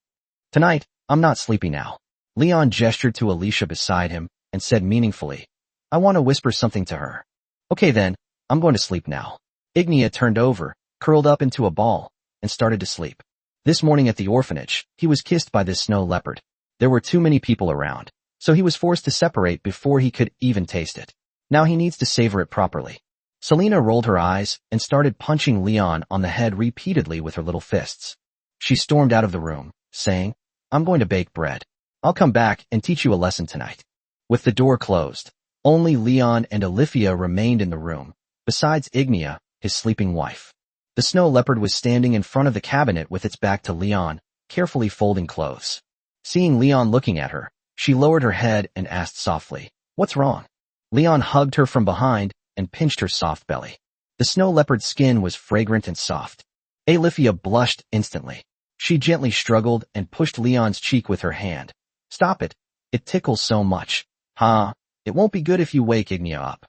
"Tonight, I'm not sleepy now." Leon gestured to Alicia beside him and said meaningfully, "I want to whisper something to her." "Okay then, I'm going to sleep now." Ignia turned over, curled up into a ball, and started to sleep. This morning at the orphanage, he was kissed by this snow leopard. There were too many people around, so he was forced to separate before he could even taste it. Now he needs to savor it properly. Selena rolled her eyes and started punching Leon on the head repeatedly with her little fists. She stormed out of the room, saying, "I'm going to bake bread. I'll come back and teach you a lesson tonight." With the door closed, only Leon and Olivia remained in the room, besides Ignia, his sleeping wife. The snow leopard was standing in front of the cabinet with its back to Leon, carefully folding clothes. Seeing Leon looking at her, she lowered her head and asked softly, "What's wrong?" Leon hugged her from behind and pinched her soft belly. The snow leopard's skin was fragrant and soft. Olivia blushed instantly. She gently struggled and pushed Leon's cheek with her hand. "Stop it. It tickles so much." "Huh? It won't be good if you wake Ignia up."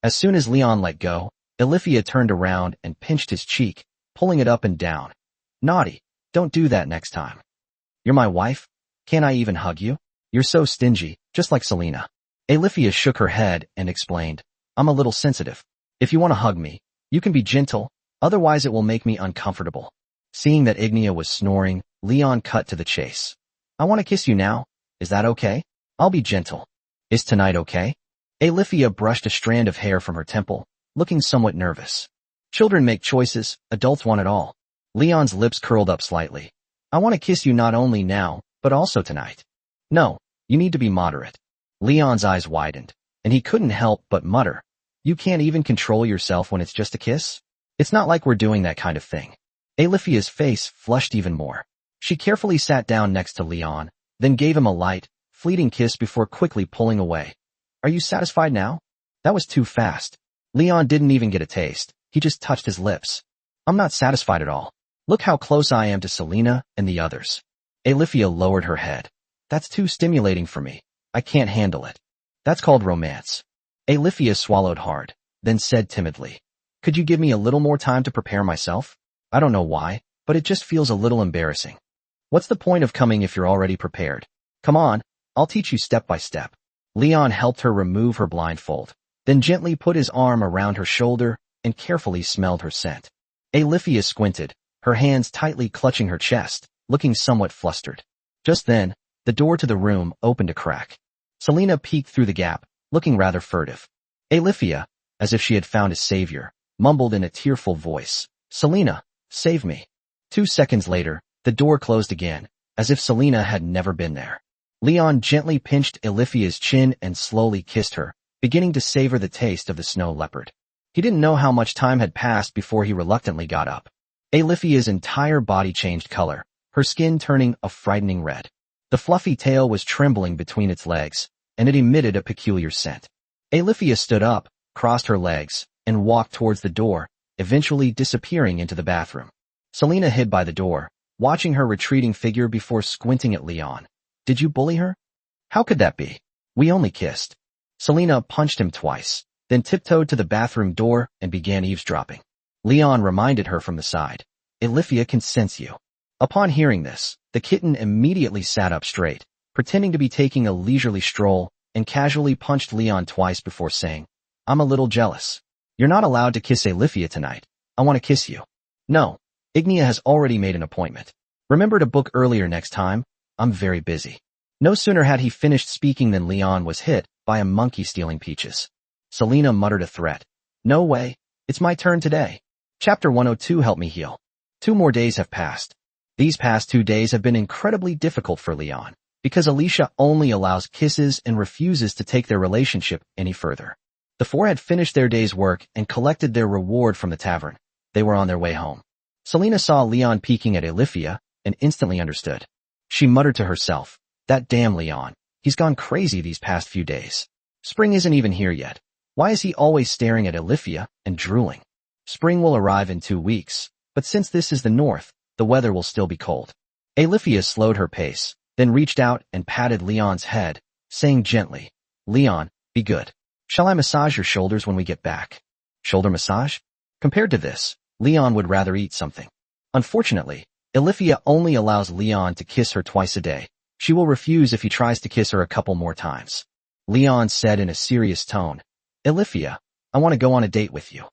As soon as Leon let go, Olivia turned around and pinched his cheek, pulling it up and down. "Naughty. Don't do that next time." "You're my wife? Can't I even hug you? You're so stingy, just like Selena." Olivia shook her head and explained, "I'm a little sensitive. If you want to hug me, you can be gentle, otherwise it will make me uncomfortable." Seeing that Ignia was snoring, Leon cut to the chase. "I want to kiss you now. Is that okay? I'll be gentle." "Is tonight okay?" Olivia brushed a strand of hair from her temple, looking somewhat nervous. Children make choices, adults want it all. Leon's lips curled up slightly. "I want to kiss you not only now, but also tonight." "No, you need to be moderate." Leon's eyes widened, and he couldn't help but mutter, "You can't even control yourself when it's just a kiss? It's not like we're doing that kind of thing." Olivia's face flushed even more. She carefully sat down next to Leon, then gave him a light, fleeting kiss before quickly pulling away. "Are you satisfied now?" That was too fast. Leon didn't even get a taste. He just touched his lips. "I'm not satisfied at all. Look how close I am to Selena and the others." Olivia lowered her head. "That's too stimulating for me. I can't handle it." "That's called romance." Olivia swallowed hard, then said timidly, "Could you give me a little more time to prepare myself? I don't know why, but it just feels a little embarrassing." "What's the point of coming if you're already prepared? Come on, I'll teach you step by step." Leon helped her remove her blindfold, then gently put his arm around her shoulder and carefully smelled her scent. Olivia squinted, her hands tightly clutching her chest, looking somewhat flustered. Just then, The door to the room opened a crack. Selena peeked through the gap, looking rather furtive. Alifia, as if she had found a savior, mumbled in a tearful voice, "Selena, save me." 2 seconds later, the door closed again, as if Selena had never been there. Leon gently pinched Alifia's chin and slowly kissed her, beginning to savor the taste of the snow leopard. He didn't know how much time had passed before he reluctantly got up. Alifia's entire body changed color, her skin turning a frightening red. The fluffy tail was trembling between its legs, and it emitted a peculiar scent. Alifia stood up, crossed her legs, and walked towards the door, eventually disappearing into the bathroom. Selena hid by the door, watching her retreating figure before squinting at Leon. "Did you bully her?" "How could that be? We only kissed." Selena punched him twice, then tiptoed to the bathroom door and began eavesdropping. Leon reminded her from the side, "Alifia can sense you." Upon hearing this, the kitten immediately sat up straight, pretending to be taking a leisurely stroll, and casually punched Leon twice before saying, "I'm a little jealous. You're not allowed to kiss Alifia tonight. I want to kiss you." "No. Ignia has already made an appointment. Remember to book earlier next time. I'm very busy." No sooner had he finished speaking than Leon was hit by a monkey stealing peaches. Selena muttered a threat. "No way. It's my turn today." Chapter 102. Help me heal. 2 more days have passed. These past 2 days have been incredibly difficult for Leon, because Alicia only allows kisses and refuses to take their relationship any further. The 4 had finished their day's work and collected their reward from the tavern. They were on their way home. Selena saw Leon peeking at Alifia and instantly understood. She muttered to herself, "That damn Leon. He's gone crazy these past few days. Spring isn't even here yet. Why is he always staring at Alifia and drooling? Spring will arrive in 2 weeks, but since this is the north, the weather will still be cold." Alifia slowed her pace, then reached out and patted Leon's head, saying gently, "Leon, be good. Shall I massage your shoulders when we get back?" Shoulder massage? Compared to this, Leon would rather eat something. Unfortunately, Alifia only allows Leon to kiss her twice a day. She will refuse if he tries to kiss her a couple more times. Leon said in a serious tone, "Alifia, I want to go on a date with you."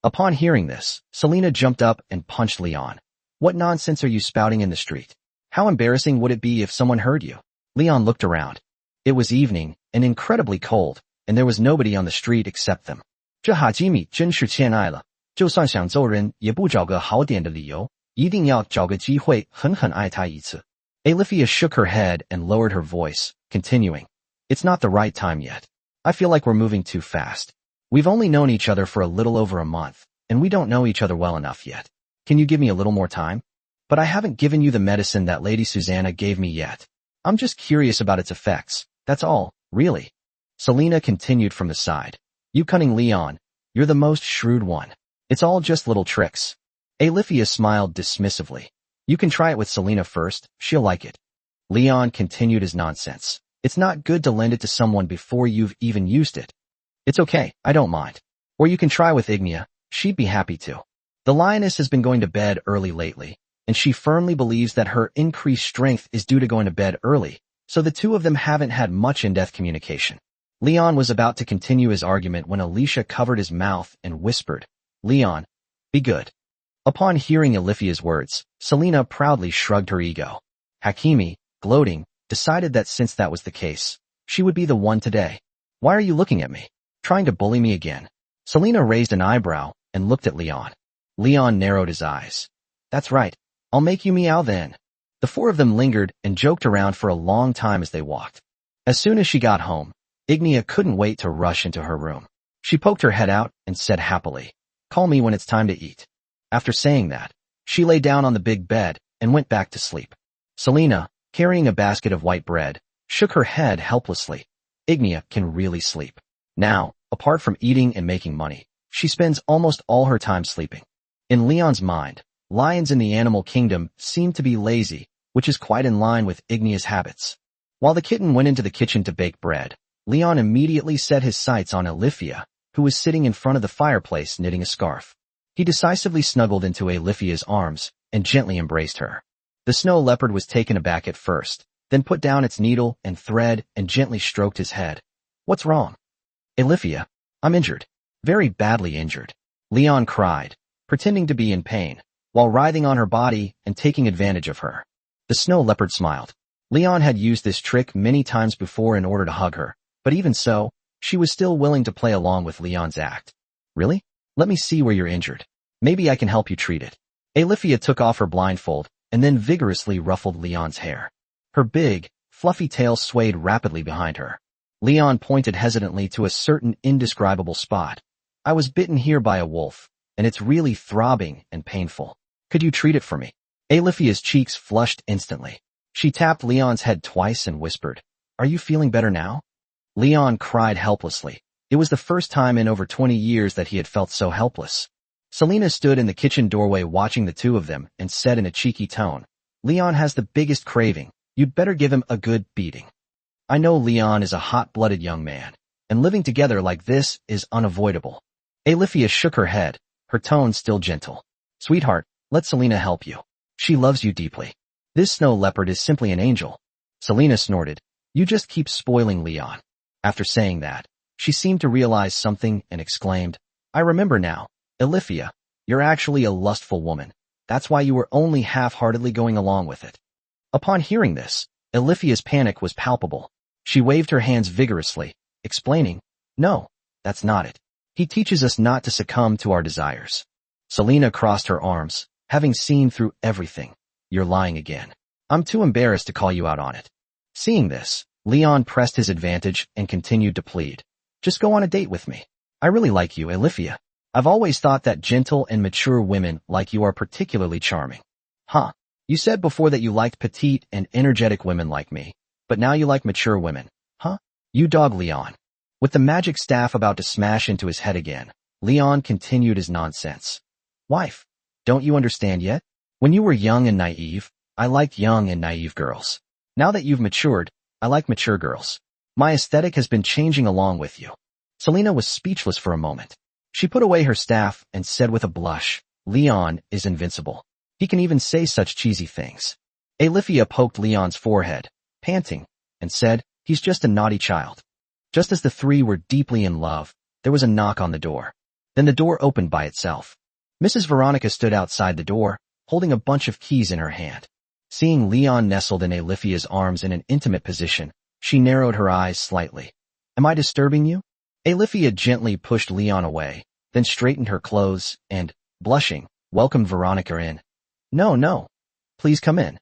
Upon hearing this, Selena jumped up and punched Leon. "What nonsense are you spouting in the street? How embarrassing would it be if someone heard you?" Leon looked around. It was evening and incredibly cold, and there was nobody on the street except them. 这哈基米真是欠爱了，就算想揍人也不找个好点的理由，一定要找个机会狠狠爱他一次。Alifia shook her head and lowered her voice, continuing, "It's not the right time yet. I feel like we're moving too fast. We've only known each other for a little over a month, and we don't know each other well enough yet. Can you give me a little more time? But I haven't given you the medicine that Lady Susanna gave me yet. I'm just curious about its effects, that's all, really." Selena continued from the side, "You cunning Leon, you're the most shrewd one. It's all just little tricks." Alifia smiled dismissively. "You can try it with Selena first, she'll like it." Leon continued his nonsense. "It's not good to lend it to someone before you've even used it." "It's okay, I don't mind. Or you can try with Ignia, she'd be happy to." The lioness has been going to bed early lately, and she firmly believes that her increased strength is due to going to bed early, so the 2 of them haven't had much in-depth communication. Leon was about to continue his argument when Alicia covered his mouth and whispered, "Leon, be good." Upon hearing Alifia's words, Selena proudly shrugged her ego. Hakimi, gloating, decided that since that was the case, she would be the one today. "Why are you looking at me? Trying to bully me again?" Selena raised an eyebrow and looked at Leon. Leon narrowed his eyes. "That's right. I'll make you meow then." The 4 of them lingered and joked around for a long time as they walked. As soon as she got home, Ignia couldn't wait to rush into her room. She poked her head out and said happily, "Call me when it's time to eat." After saying that, she lay down on the big bed and went back to sleep. Selena, carrying a basket of white bread, shook her head helplessly. Ignia can really sleep. Now, apart from eating and making money, she spends almost all her time sleeping. In Leon's mind, lions in the animal kingdom seem to be lazy, which is quite in line with Ignia's habits. While the kitten went into the kitchen to bake bread, Leon immediately set his sights on Alifia, who was sitting in front of the fireplace knitting a scarf. He decisively snuggled into Alifia's arms and gently embraced her. The snow leopard was taken aback at first, then put down its needle and thread and gently stroked his head. "What's wrong?" "Alifia, I'm injured. Very badly injured." Leon cried, pretending to be in pain, while writhing on her body and taking advantage of her. The snow leopard smiled. Leon had used this trick many times before in order to hug her, but even so, she was still willing to play along with Leon's act. Really? Let me see where you're injured. Maybe I can help you treat it. Alifia took off her blindfold and then vigorously ruffled Leon's hair. Her big, fluffy tail swayed rapidly behind her. Leon pointed hesitantly to a certain indescribable spot. I was bitten here by a wolf, and it's really throbbing and painful. Could you treat it for me? Alifia's cheeks flushed instantly. She tapped Leon's head twice and whispered, Are you feeling better now? Leon cried helplessly. It was the first time in over 20 years that he had felt so helpless. Selena stood in the kitchen doorway watching the two of them and said in a cheeky tone, Leon has the biggest craving. You'd better give him a good beating. I know Leon is a hot-blooded young man, and living together like this is unavoidable. Alifia shook her head, her tone still gentle. Sweetheart, let Selena help you. She loves you deeply. This snow leopard is simply an angel. Selena snorted. You just keep spoiling Leon. After saying that, she seemed to realize something and exclaimed, I remember now. Alifia, you're actually a lustful woman. That's why you were only half-heartedly going along with it. Upon hearing this, Alifia's panic was palpable. She waved her hands vigorously, explaining, No, that's not it. He teaches us not to succumb to our desires. Selena crossed her arms, having seen through everything. You're lying again. I'm too embarrassed to call you out on it. Seeing this, Leon pressed his advantage and continued to plead. Just go on a date with me. I really like you, Alifia. I've always thought that gentle and mature women like you are particularly charming. Huh. You said before that you liked petite and energetic women like me, but now you like mature women. Huh? You dog Leon. With the magic staff about to smash into his head again, Leon continued his nonsense. Wife, don't you understand yet? When you were young and naive, I liked young and naive girls. Now that you've matured, I like mature girls. My aesthetic has been changing along with you. Selena was speechless for a moment. She put away her staff and said with a blush, Leon is invincible. He can even say such cheesy things. Alifia poked Leon's forehead, panting, and said, He's just a naughty child. Just as the three were deeply in love, there was a knock on the door. Then the door opened by itself. Mrs. Veronica stood outside the door, holding a bunch of keys in her hand. Seeing Leon nestled in Alifia's arms in an intimate position, she narrowed her eyes slightly. Am I disturbing you? Alifia gently pushed Leon away, then straightened her clothes and, blushing, welcomed Veronica in. No. Please come in.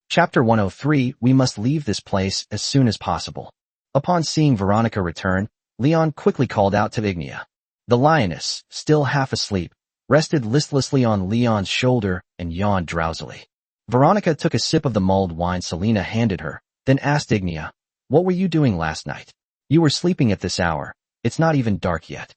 Chapter 103 We must leave this place as soon as possible. Upon seeing Veronica return, Leon quickly called out to Ignia. The lioness, still half asleep, rested listlessly on Leon's shoulder and yawned drowsily. Veronica took a sip of the mulled wine Selena handed her, then asked Ignia, What were you doing last night? You were sleeping at this hour. It's not even dark yet.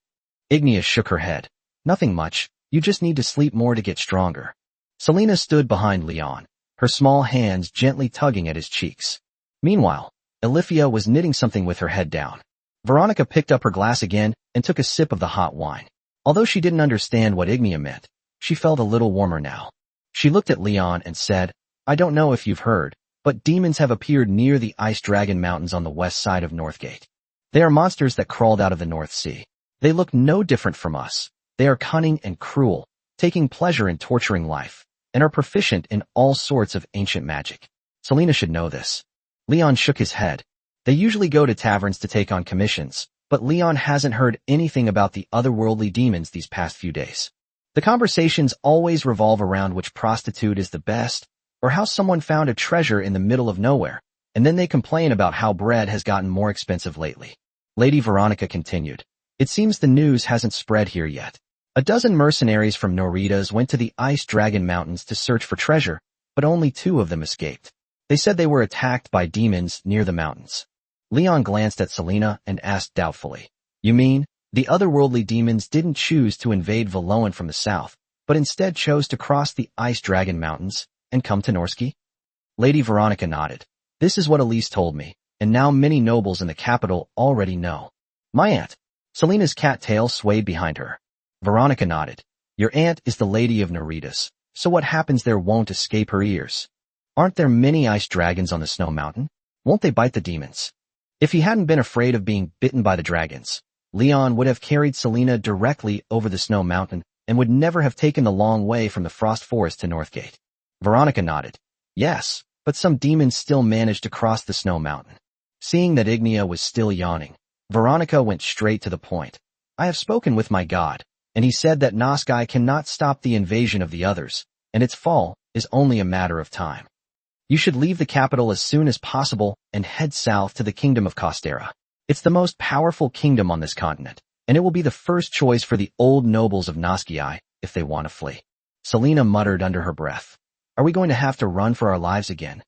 Ignia shook her head. Nothing much. You just need to sleep more to get stronger. Selena stood behind Leon, her small hands gently tugging at his cheeks. Meanwhile, Alifia was knitting something with her head down. Veronica picked up her glass again and took a sip of the hot wine. Although she didn't understand what Ignia meant, she felt a little warmer now. She looked at Leon and said, I don't know if you've heard, but demons have appeared near the Ice Dragon Mountains on the west side of Northgate. They are monsters that crawled out of the North Sea. They look no different from us. They are cunning and cruel, taking pleasure in torturing life, and are proficient in all sorts of ancient magic. Selena should know this. Leon shook his head. They usually go to taverns to take on commissions, but Leon hasn't heard anything about the otherworldly demons these past few days. The conversations always revolve around which prostitute is the best, or how someone found a treasure in the middle of nowhere, and then they complain about how bread has gotten more expensive lately. Lady Veronica continued. It seems the news hasn't spread here yet. A dozen mercenaries from Noritas went to the Ice Dragon Mountains to search for treasure, but only 2 of them escaped. They said they were attacked by demons near the mountains. Leon glanced at Selena and asked doubtfully, You mean, the otherworldly demons didn't choose to invade Valoan from the south, but instead chose to cross the Ice Dragon Mountains and come to Norsky? Lady Veronica nodded. This is what Elise told me, and now many nobles in the capital already know. My aunt. Selena's cat tail swayed behind her. Veronica nodded. Your aunt is the Lady of Noritas, so what happens there won't escape her ears. Aren't there many ice dragons on the snow mountain? Won't they bite the demons? If he hadn't been afraid of being bitten by the dragons, Leon would have carried Selena directly over the snow mountain and would never have taken the long way from the frost forest to Northgate. Veronica nodded. Yes, but some demons still managed to cross the snow mountain. Seeing that Ignia was still yawning, Veronica went straight to the point. I have spoken with my god, and he said that Noskai cannot stop the invasion of the others, and its fall is only a matter of time. You should leave the capital as soon as possible and head south to the kingdom of Costera. It's the most powerful kingdom on this continent, and it will be the first choice for the old nobles of Noskai if they want to flee. Selena muttered under her breath. Are we going to have to run for our lives again?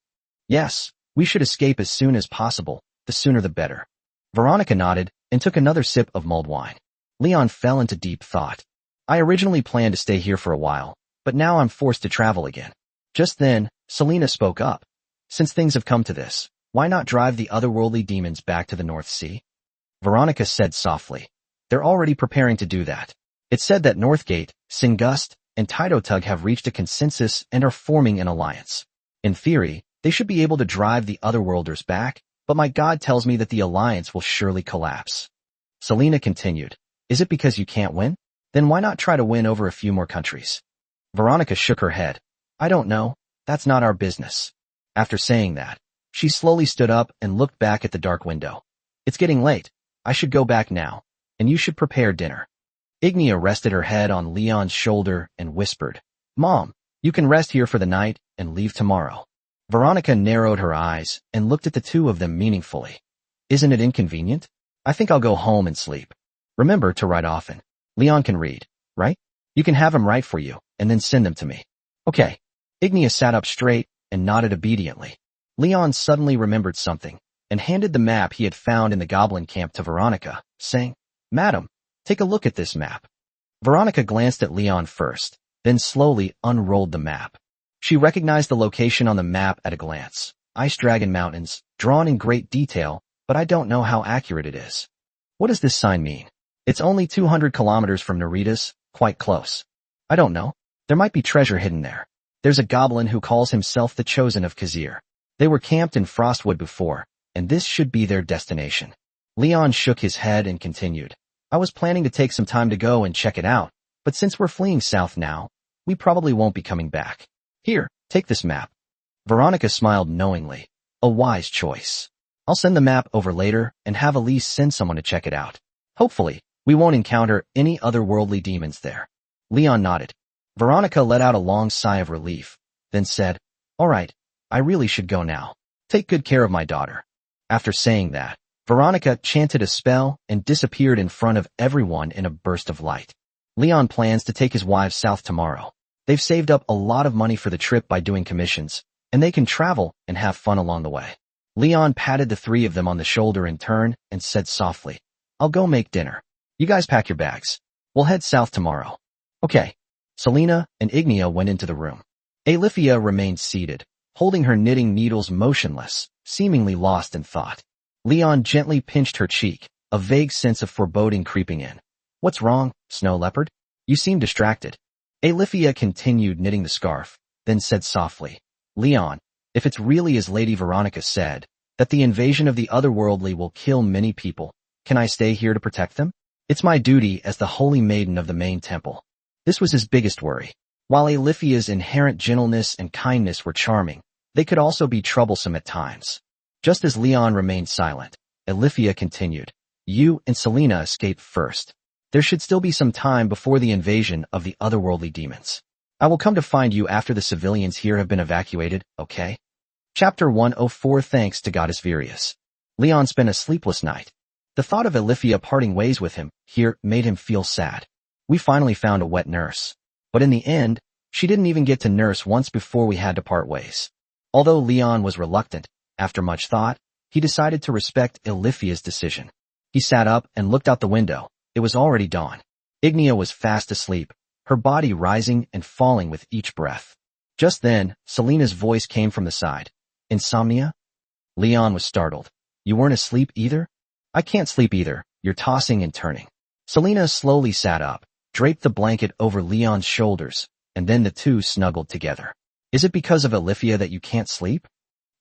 Yes, we should escape as soon as possible, the sooner the better. Veronica nodded and took another sip of mulled wine. Leon fell into deep thought. I originally planned to stay here for a while, but now I'm forced to travel again. Just then, Selena spoke up. Since things have come to this, why not drive the otherworldly demons back to the North Sea? Veronica said softly. They're already preparing to do that. It said that Northgate, Singust, and Tidotug have reached a consensus and are forming an alliance. In theory, they should be able to drive the otherworlders back, but my god tells me that the alliance will surely collapse. Selena continued. Is it because you can't win? Then why not try to win over a few more countries? Veronica shook her head. I don't know. That's not our business. After saying that, she slowly stood up and looked back at the dark window. It's getting late. I should go back now, and you should prepare dinner. Ignia rested her head on Leon's shoulder and whispered, Mom, you can rest here for the night and leave tomorrow. Veronica narrowed her eyes and looked at the two of them meaningfully. Isn't it inconvenient? I think I'll go home and sleep. Remember to write often. Leon can read, right? You can have him write for you, and then send them to me. Okay. Ignia sat up straight and nodded obediently. Leon suddenly remembered something and handed the map he had found in the goblin camp to Veronica, saying, Madam, take a look at this map. Veronica glanced at Leon first, then slowly unrolled the map. She recognized the location on the map at a glance. Ice Dragon Mountains, drawn in great detail, but I don't know how accurate it is. What does this sign mean? It's only 200 kilometers from Naritas, quite close. I don't know. There might be treasure hidden there. There's a goblin who calls himself the Chosen of Khazir. They were camped in Frostwood before, and this should be their destination. Leon shook his head and continued. I was planning to take some time to go and check it out, but since we're fleeing south now, we probably won't be coming back. Here, take this map. Veronica smiled knowingly. A wise choice. I'll send the map over later and have Elise send someone to check it out. Hopefully, we won't encounter any otherworldly demons there. Leon nodded. Veronica let out a long sigh of relief, then said, All right, I really should go now. Take good care of my daughter. After saying that, Veronica chanted a spell and disappeared in front of everyone in a burst of light. Leon plans to take his wives south tomorrow. They've saved up a lot of money for the trip by doing commissions, and they can travel and have fun along the way. Leon patted the three of them on the shoulder in turn and said softly, I'll go make dinner. You guys pack your bags. We'll head south tomorrow. Okay. Selena and Ignia went into the room. Alithia remained seated, holding her knitting needles motionless, seemingly lost in thought. Leon gently pinched her cheek, a vague sense of foreboding creeping in. What's wrong, Snow Leopard? You seem distracted. Alithia continued knitting the scarf, then said softly, Leon, if it's really as Lady Veronica said, that the invasion of the otherworldly will kill many people, can I stay here to protect them? It's my duty as the holy maiden of the main temple. This was his biggest worry. While Alithia's inherent gentleness and kindness were charming, they could also be troublesome at times. Just as Leon remained silent, Alithia continued, You and Selena escaped first. There should still be some time before the invasion of the otherworldly demons. I will come to find you after the civilians here have been evacuated, okay? Chapter 104 Thanks to Goddess Virius. Leon spent a sleepless night. The thought of Alithia parting ways with him here made him feel sad. We finally found a wet nurse. But in the end, she didn't even get to nurse once before we had to part ways. Although Leon was reluctant, after much thought, he decided to respect Alithia's decision. He sat up and looked out the window. It was already dawn. Ignia was fast asleep, her body rising and falling with each breath. Just then, Selena's voice came from the side. Insomnia? Leon was startled. You weren't asleep either? I can't sleep either. You're tossing and turning. Selena slowly sat up, draped the blanket over Leon's shoulders, and then the two snuggled together. Is it because of Alithia that you can't sleep?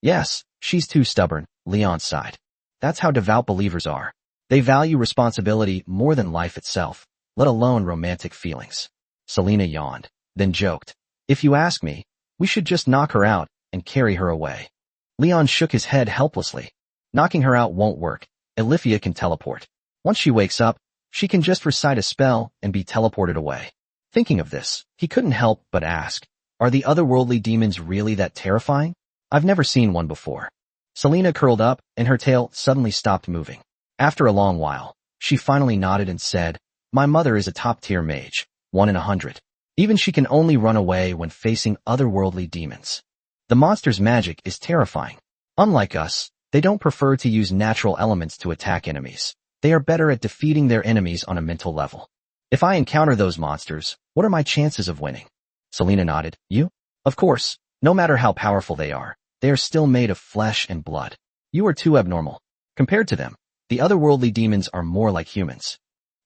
Yes, she's too stubborn, Leon sighed. That's how devout believers are. They value responsibility more than life itself, let alone romantic feelings. Selena yawned, then joked. If you ask me, we should just knock her out and carry her away. Leon shook his head helplessly. Knocking her out won't work. Alifia can teleport. Once she wakes up, she can just recite a spell and be teleported away. Thinking of this, he couldn't help but ask, are the otherworldly demons really that terrifying? I've never seen one before. Selena curled up, and her tail suddenly stopped moving. After a long while, she finally nodded and said, my mother is a top-tier mage, 1 in 100. Even she can only run away when facing otherworldly demons. The monster's magic is terrifying. Unlike us, they don't prefer to use natural elements to attack enemies. They are better at defeating their enemies on a mental level. If I encounter those monsters, what are my chances of winning? Selena nodded. You? Of course, no matter how powerful they are still made of flesh and blood. You are too abnormal. Compared to them, the otherworldly demons are more like humans.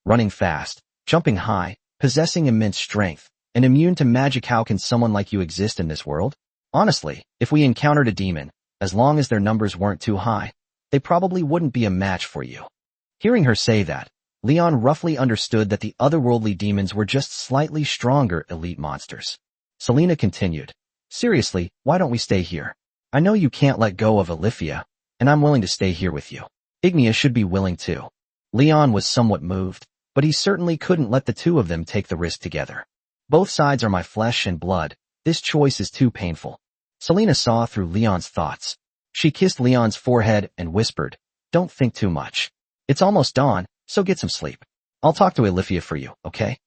Running fast, jumping high, possessing immense strength, and immune to magic. How can someone like you exist in this world? Honestly, if we encountered a demon, as long as their numbers weren't too high, they probably wouldn't be a match for you. Hearing her say that, Leon roughly understood that the otherworldly demons were just slightly stronger elite monsters. Selena continued, seriously, why don't we stay here? I know you can't let go of Alifia, and I'm willing to stay here with you. Ignia should be willing too. Leon was somewhat moved, but he certainly couldn't let the two of them take the risk together. Both sides are my flesh and blood. This choice is too painful. Selena saw through Leon's thoughts. She kissed Leon's forehead and whispered, don't think too much. It's almost dawn, so get some sleep. I'll talk to Alifia for you, okay?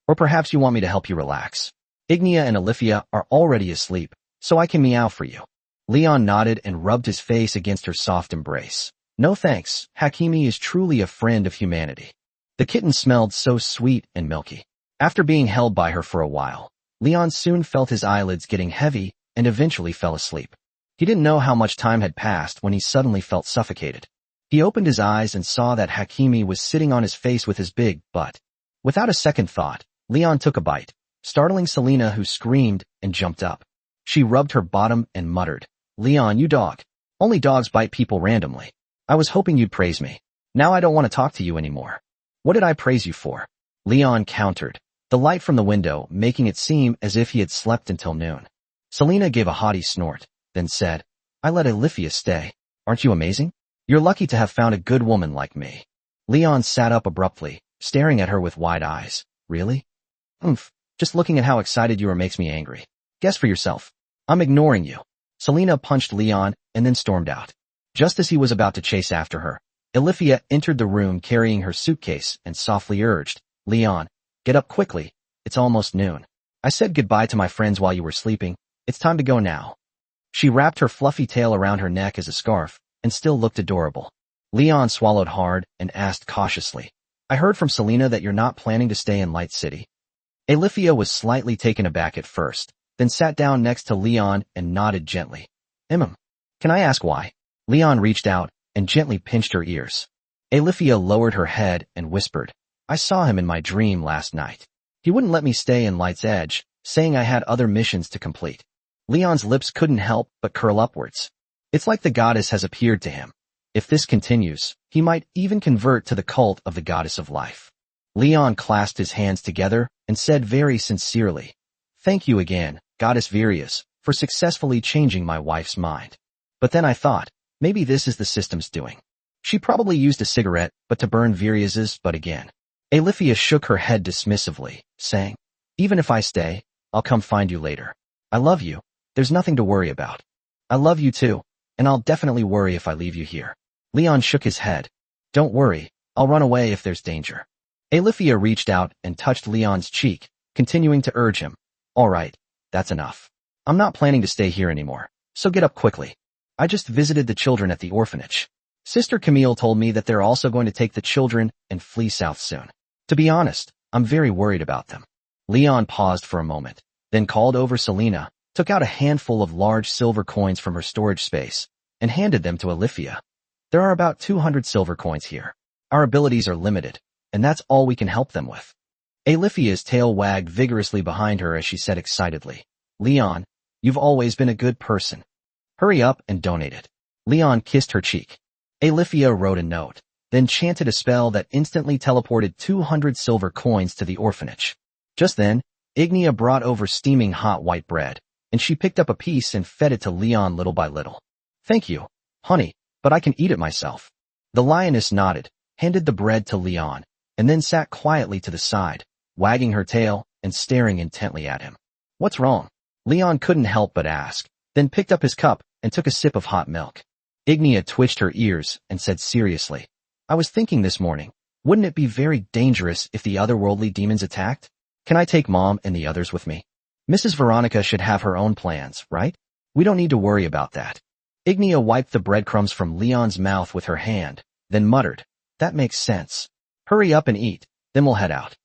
Or perhaps you want me to help you relax. Ignia and Alifia are already asleep, so I can meow for you. Leon nodded and rubbed his face against her soft embrace. No thanks, Hakimi is truly a friend of humanity. The kitten smelled so sweet and milky. After being held by her for a while, Leon soon felt his eyelids getting heavy and eventually fell asleep. He didn't know how much time had passed when he suddenly felt suffocated. He opened his eyes and saw that Hakimi was sitting on his face with his big butt. Without a second thought, Leon took a bite, startling Selena, who screamed and jumped up. She rubbed her bottom and muttered, Leon, you dog. Only dogs bite people randomly. I was hoping you'd praise me. Now I don't want to talk to you anymore. What did I praise you for? Leon countered, the light from the window making it seem as if he had slept until noon. Selena gave a haughty snort, then said, I let Alifia stay. Aren't you amazing? You're lucky to have found a good woman like me. Leon sat up abruptly, staring at her with wide eyes. Really? Just looking at how excited you are makes me angry. Guess for yourself. I'm ignoring you. Selena punched Leon and then stormed out. Just as he was about to chase after her, Alifia entered the room carrying her suitcase and softly urged, Leon, get up quickly. It's almost noon. I said goodbye to my friends while you were sleeping. It's time to go now. She wrapped her fluffy tail around her neck as a scarf and still looked adorable. Leon swallowed hard and asked cautiously, I heard from Selena that you're not planning to stay in Light City. Alifia was slightly taken aback at first, then sat down next to Leon and nodded gently. Can I ask why? Leon reached out and gently pinched her ears. Alifia lowered her head and whispered, I saw him in my dream last night. He wouldn't let me stay in Light's Edge, saying I had other missions to complete. Leon's lips couldn't help but curl upwards. It's like the goddess has appeared to him. If this continues, he might even convert to the cult of the goddess of life. Leon clasped his hands together and said very sincerely, Thank you again, Goddess Virius, for successfully changing my wife's mind. But then I thought, maybe this is the system's doing. She probably used a cigarette, but to burn Virius's butt again. Alifia shook her head dismissively, saying, Even if I stay, I'll come find you later. I love you. There's nothing to worry about. I love you too, and I'll definitely worry if I leave you here. Leon shook his head. Don't worry, I'll run away if there's danger. Alifia reached out and touched Leon's cheek, continuing to urge him. All right, that's enough. I'm not planning to stay here anymore, so get up quickly. I just visited the children at the orphanage. Sister Camille told me that they're also going to take the children and flee south soon. To be honest, I'm very worried about them. Leon paused for a moment, then called over Selena, took out a handful of large silver coins from her storage space, and handed them to Alifia. There are about 200 silver coins here. Our abilities are limited, and that's all we can help them with. Alifia's tail wagged vigorously behind her as she said excitedly, Leon, you've always been a good person. Hurry up and donate it. Leon kissed her cheek. Alifia wrote a note, then chanted a spell that instantly teleported 200 silver coins to the orphanage. Just then, Ignia brought over steaming hot white bread, and she picked up a piece and fed it to Leon little by little. Thank you, honey, but I can eat it myself. The lioness nodded, handed the bread to Leon, and then sat quietly to the side, wagging her tail and staring intently at him. What's wrong? Leon couldn't help but ask, then picked up his cup and took a sip of hot milk. Ignia twitched her ears and said seriously, I was thinking this morning, wouldn't it be very dangerous if the otherworldly demons attacked? Can I take Mom and the others with me? Mrs. Veronica should have her own plans, right? We don't need to worry about that. Ignia wiped the breadcrumbs from Leon's mouth with her hand, then muttered, That makes sense. Hurry up and eat, then we'll head out.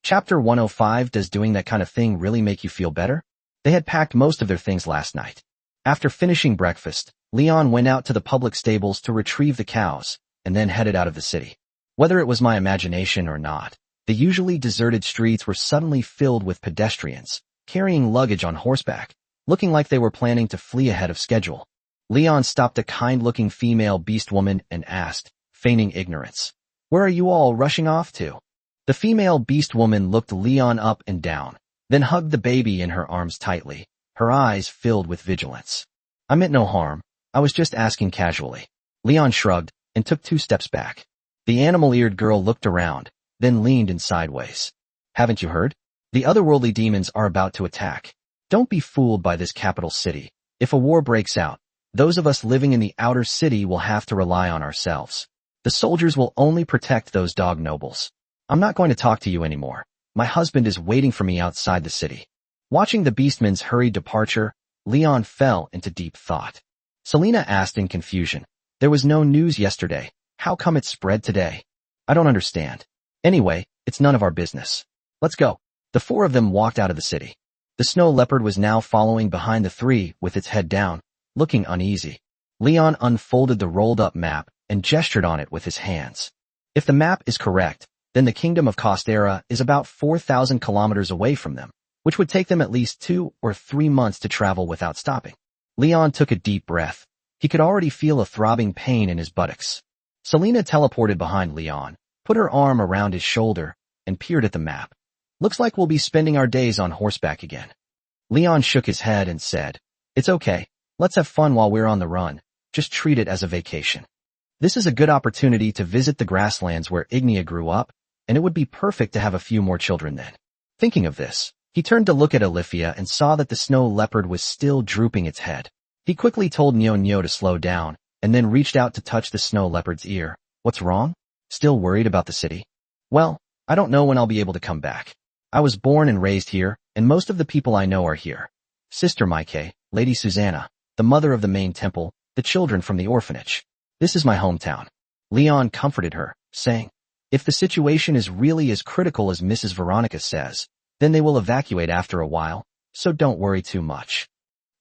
Chapter 105. Does doing that kind of thing really make you feel better? They had packed most of their things last night. After finishing breakfast, Leon went out to the public stables to retrieve the cows, and then headed out of the city. Whether it was my imagination or not, the usually deserted streets were suddenly filled with pedestrians, carrying luggage on horseback, looking like they were planning to flee ahead of schedule. Leon stopped a kind-looking female beast woman and asked, feigning ignorance, Where are you all rushing off to? The female beast woman looked Leon up and down, then hugged the baby in her arms tightly, her eyes filled with vigilance. I meant no harm. I was just asking casually. Leon shrugged and took 2 steps back. The animal-eared girl looked around, then leaned in sideways. Haven't you heard? The otherworldly demons are about to attack. Don't be fooled by this capital city. If a war breaks out, those of us living in the outer city will have to rely on ourselves. The soldiers will only protect those dog nobles. I'm not going to talk to you anymore. My husband is waiting for me outside the city. Watching the beastman's hurried departure, Leon fell into deep thought. Selena asked in confusion. There was no news yesterday. How come it spread today? I don't understand. Anyway, it's none of our business. Let's go. The 4 of them walked out of the city. The snow leopard was now following behind the 3 with its head down, looking uneasy. Leon unfolded the rolled-up map and gestured on it with his hands. If the map is correct, then the kingdom of Costera is about 4,000 kilometers away from them, which would take them at least 2 or 3 months to travel without stopping. Leon took a deep breath. He could already feel a throbbing pain in his buttocks. Selena teleported behind Leon, put her arm around his shoulder, and peered at the map. Looks like we'll be spending our days on horseback again. Leon shook his head and said, It's okay. Let's have fun while we're on the run. Just treat it as a vacation. This is a good opportunity to visit the grasslands where Ignia grew up, and it would be perfect to have a few more children then. Thinking of this, he turned to look at Olivia and saw that the snow leopard was still drooping its head. He quickly told Nyo to slow down, and then reached out to touch the snow leopard's ear. What's wrong? Still worried about the city? Well, I don't know when I'll be able to come back. I was born and raised here, and most of the people I know are here. Sister Maike, Lady Susanna, the mother of the main temple, the children from the orphanage. This is my hometown. Leon comforted her, saying, If the situation is really as critical as Mrs. Veronica says, then they will evacuate after a while, so don't worry too much.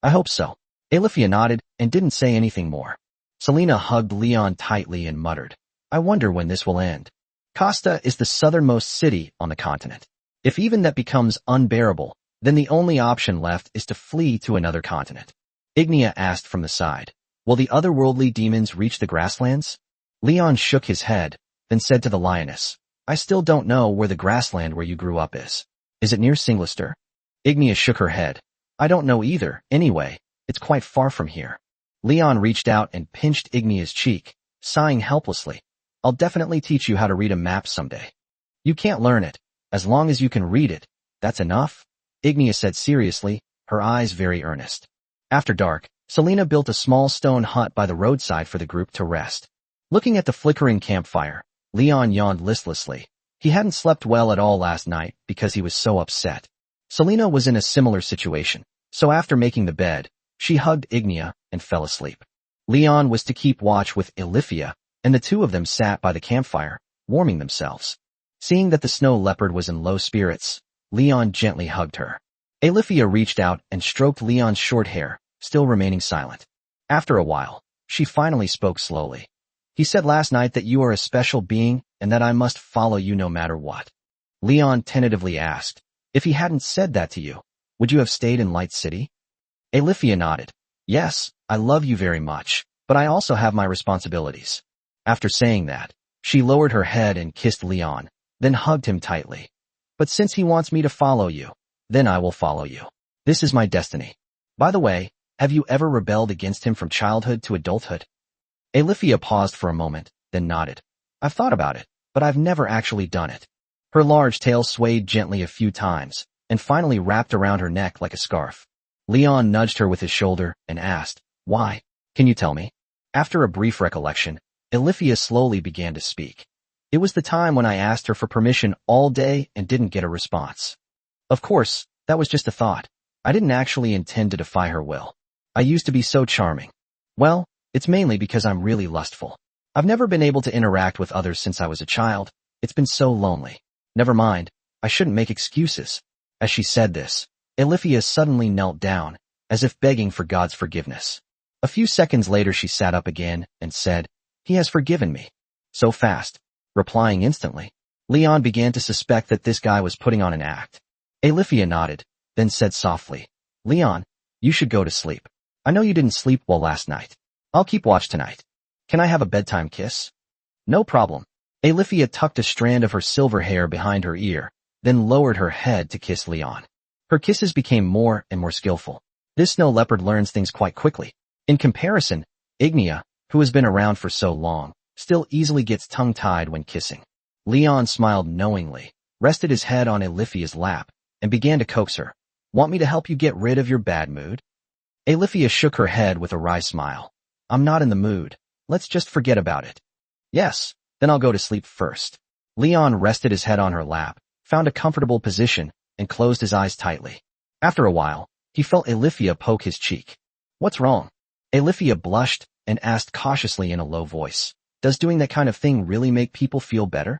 I hope so. Olivia nodded and didn't say anything more. Selena hugged Leon tightly and muttered, I wonder when this will end. Costa is the southernmost city on the continent. If even that becomes unbearable, then the only option left is to flee to another continent. Ignia asked from the side, Will the otherworldly demons reach the grasslands? Leon shook his head, then said to the lioness, I still don't know where the grassland where you grew up is. Is it near Singlister? Ignia shook her head. I don't know either. Anyway, it's quite far from here. Leon reached out and pinched Ignia's cheek, sighing helplessly. I'll definitely teach you how to read a map someday. You can't learn it. As long as you can read it, that's enough, Ignia said seriously, her eyes very earnest. After dark, Selena built a small stone hut by the roadside for the group to rest. Looking at the flickering campfire, Leon yawned listlessly. He hadn't slept well at all last night because he was so upset. Selena was in a similar situation, so after making the bed, she hugged Ignia and fell asleep. Leon was to keep watch with Olivia, and the 2 of them sat by the campfire, warming themselves. Seeing that the snow leopard was in low spirits, Leon gently hugged her. Olivia reached out and stroked Leon's short hair, still remaining silent. After a while, she finally spoke slowly. He said last night that you are a special being and that I must follow you no matter what. Leon tentatively asked, if he hadn't said that to you, would you have stayed in Light City? Olivia nodded. Yes, I love you very much, but I also have my responsibilities. After saying that, she lowered her head and kissed Leon, then hugged him tightly. But since he wants me to follow you, then I will follow you. This is my destiny. By the way, have you ever rebelled against him from childhood to adulthood? Alifia paused for a moment, then nodded. I've thought about it, but I've never actually done it. Her large tail swayed gently a few times, and finally wrapped around her neck like a scarf. Leon nudged her with his shoulder and asked, Why? Can you tell me? After a brief recollection, Alifia slowly began to speak. It was the time when I asked her for permission all day and didn't get a response. Of course, that was just a thought. I didn't actually intend to defy her will. I used to be so charming. Well, it's mainly because I'm really lustful. I've never been able to interact with others since I was a child. It's been so lonely. Never mind, I shouldn't make excuses. As she said this, Alifia suddenly knelt down, as if begging for God's forgiveness. A few seconds later she sat up again and said, He has forgiven me. So fast. Replying instantly. Leon began to suspect that this guy was putting on an act. Alifia nodded, then said softly, Leon, you should go to sleep. I know you didn't sleep well last night. I'll keep watch tonight. Can I have a bedtime kiss? No problem. Alifia tucked a strand of her silver hair behind her ear, then lowered her head to kiss Leon. Her kisses became more and more skillful. This snow leopard learns things quite quickly. In comparison, Ignia, who has been around for so long, still easily gets tongue-tied when kissing. Leon smiled knowingly, rested his head on Alifia's lap, and began to coax her. Want me to help you get rid of your bad mood? Alifia shook her head with a wry smile. I'm not in the mood. Let's just forget about it. Yes, then I'll go to sleep first. Leon rested his head on her lap, found a comfortable position, and closed his eyes tightly. After a while, he felt Alifia poke his cheek. What's wrong? Alifia blushed and asked cautiously in a low voice. Does doing that kind of thing really make people feel better?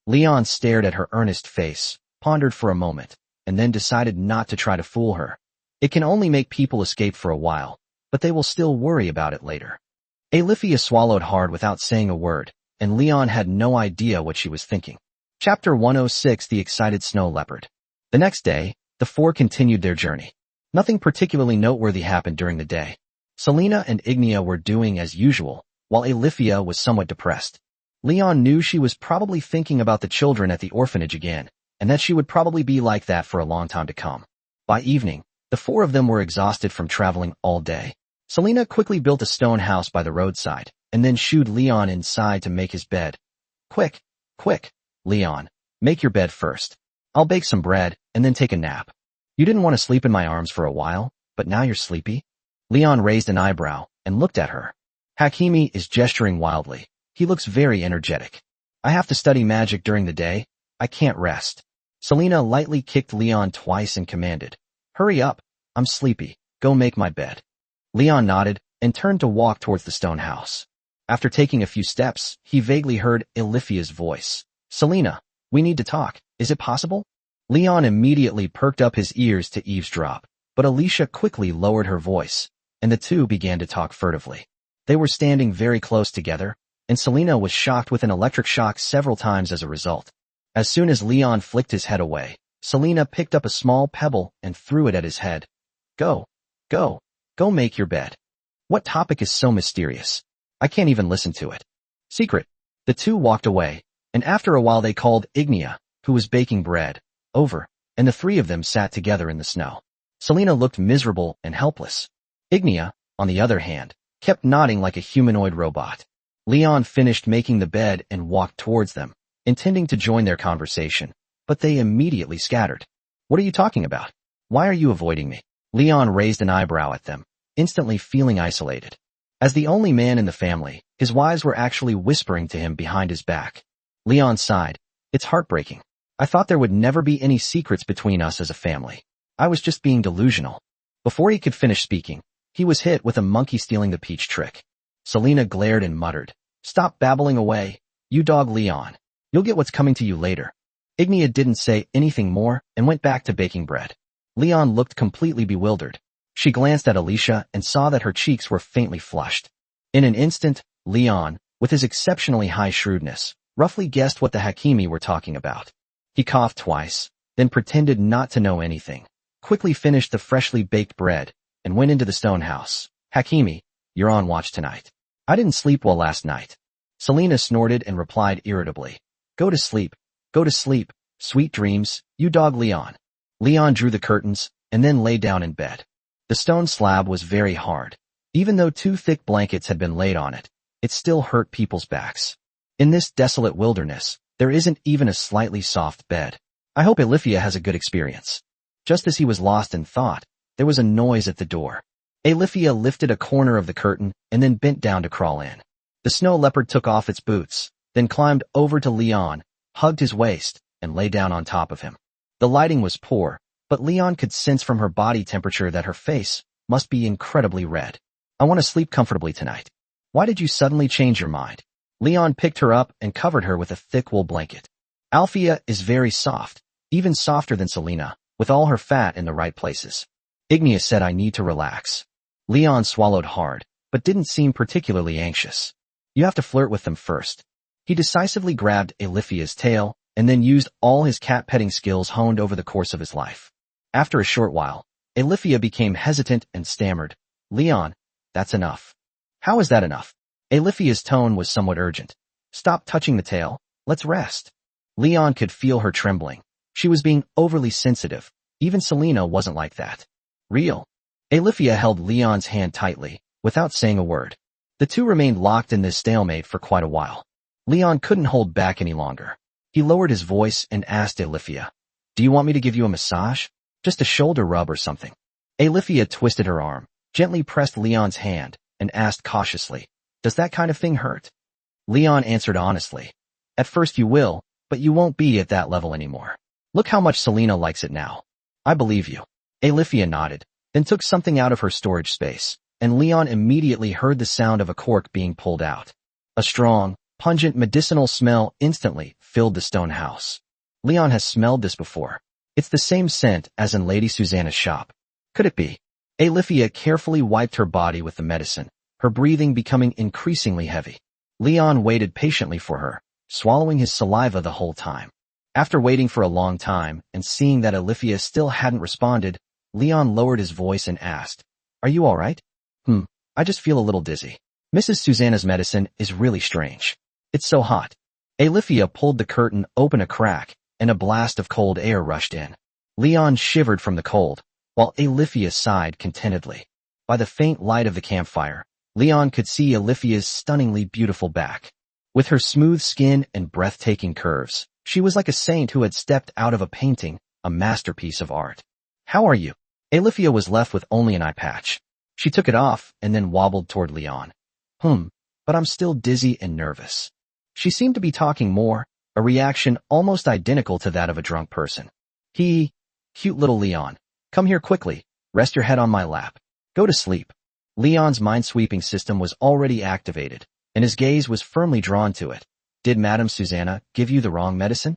Leon stared at her earnest face, pondered for a moment, and then decided not to try to fool her. It can only make people escape for a while, but they will still worry about it later. Alifia swallowed hard without saying a word, and Leon had no idea what she was thinking. Chapter 106: The Excited Snow Leopard. The next day, the four continued their journey. Nothing particularly noteworthy happened during the day. Selena and Ignia were doing as usual, while Alifia was somewhat depressed. Leon knew she was probably thinking about the children at the orphanage again, and that she would probably be like that for a long time to come. By evening, the four of them were exhausted from traveling all day. Selena quickly built a stone house by the roadside, and then shooed Leon inside to make his bed. Quick, Leon, make your bed first. I'll bake some bread, and then take a nap. You didn't want to sleep in my arms for a while, but now you're sleepy? Leon raised an eyebrow and looked at her. Hakimi is gesturing wildly. He looks very energetic. I have to study magic during the day. I can't rest. Selena lightly kicked Leon twice and commanded, Hurry up, I'm sleepy, go make my bed. Leon nodded and turned to walk towards the stone house. After taking a few steps, he vaguely heard Alifia's voice. Selena, we need to talk, is it possible? Leon immediately perked up his ears to eavesdrop, but Alicia quickly lowered her voice, and the two began to talk furtively. They were standing very close together, and Selena was shocked with an electric shock several times as a result. As soon as Leon flicked his head away, Selena picked up a small pebble and threw it at his head. Go make your bed. What topic is so mysterious? I can't even listen to it. Secret. The two walked away, and after a while they called Ignia, who was baking bread, over, and the three of them sat together in the snow. Selena looked miserable and helpless. Ignia, on the other hand, kept nodding like a humanoid robot. Leon finished making the bed and walked towards them, intending to join their conversation, but they immediately scattered. What are you talking about? Why are you avoiding me? Leon raised an eyebrow at them, instantly feeling isolated. As the only man in the family, his wives were actually whispering to him behind his back. Leon sighed. It's heartbreaking. I thought there would never be any secrets between us as a family. I was just being delusional. Before he could finish speaking, he was hit with a monkey stealing the peach trick. Selena glared and muttered, Stop babbling away, you dog Leon. You'll get what's coming to you later. Ignia didn't say anything more and went back to baking bread. Leon looked completely bewildered. She glanced at Alicia and saw that her cheeks were faintly flushed. In an instant, Leon, with his exceptionally high shrewdness, roughly guessed what the Hakimi were talking about. He coughed twice, then pretended not to know anything, quickly finished the freshly baked bread, and went into the stone house. Hakimi, you're on watch tonight. I didn't sleep well last night. Selena snorted and replied irritably. Go to sleep, sweet dreams, you dog Leon. Leon drew the curtains, and then lay down in bed. The stone slab was very hard. Even though 2 thick blankets had been laid on it, it still hurt people's backs. In this desolate wilderness, there isn't even a slightly soft bed. I hope Alifia has a good experience. Just as he was lost in thought, there was a noise at the door. Alifia lifted a corner of the curtain and then bent down to crawl in. The snow leopard took off its boots, then climbed over to Leon, hugged his waist, and lay down on top of him. The lighting was poor, but Leon could sense from her body temperature that her face must be incredibly red. I want to sleep comfortably tonight. Why did you suddenly change your mind? Leon picked her up and covered her with a thick wool blanket. Alfia is very soft, even softer than Selena, with all her fat in the right places. Igneous said I need to relax. Leon swallowed hard, but didn't seem particularly anxious. You have to flirt with them first. He decisively grabbed Alifia's tail and then used all his cat-petting skills honed over the course of his life. After a short while, Alifia became hesitant and stammered, Leon, that's enough. How is that enough? Alifia's tone was somewhat urgent. Stop touching the tail, let's rest. Leon could feel her trembling. She was being overly sensitive. Even Selena wasn't like that. Real. Alifia held Leon's hand tightly, without saying a word. The two remained locked in this stalemate for quite a while. Leon couldn't hold back any longer. He lowered his voice and asked Alifia, do you want me to give you a massage? Just a shoulder rub or something? Alifia twisted her arm, gently pressed Leon's hand, and asked cautiously, does that kind of thing hurt? Leon answered honestly, at first you will, but you won't be at that level anymore. Look how much Selena likes it now. I believe you. Alifia nodded, then took something out of her storage space, and Leon immediately heard the sound of a cork being pulled out. A strong, pungent medicinal smell instantly filled the stone house. Leon has smelled this before. It's the same scent as in Lady Susanna's shop. Could it be? Alifia carefully wiped her body with the medicine, her breathing becoming increasingly heavy. Leon waited patiently for her, swallowing his saliva the whole time. After waiting for a long time and seeing that Alifia still hadn't responded, Leon lowered his voice and asked, are you all right? I just feel a little dizzy. Mrs. Susanna's medicine is really strange. It's so hot. Alifia pulled the curtain open a crack, and a blast of cold air rushed in. Leon shivered from the cold, while Alifia sighed contentedly. By the faint light of the campfire, Leon could see Alifia's stunningly beautiful back. With her smooth skin and breathtaking curves, she was like a saint who had stepped out of a painting, a masterpiece of art. How are you? Alifia was left with only an eye patch. She took it off and then wobbled toward Leon. But I'm still dizzy and nervous. She seemed to be talking more, a reaction almost identical to that of a drunk person. Cute little Leon. Come here quickly. Rest your head on my lap. Go to sleep. Leon's mind-sweeping system was already activated, and his gaze was firmly drawn to it. Did Madame Susanna give you the wrong medicine?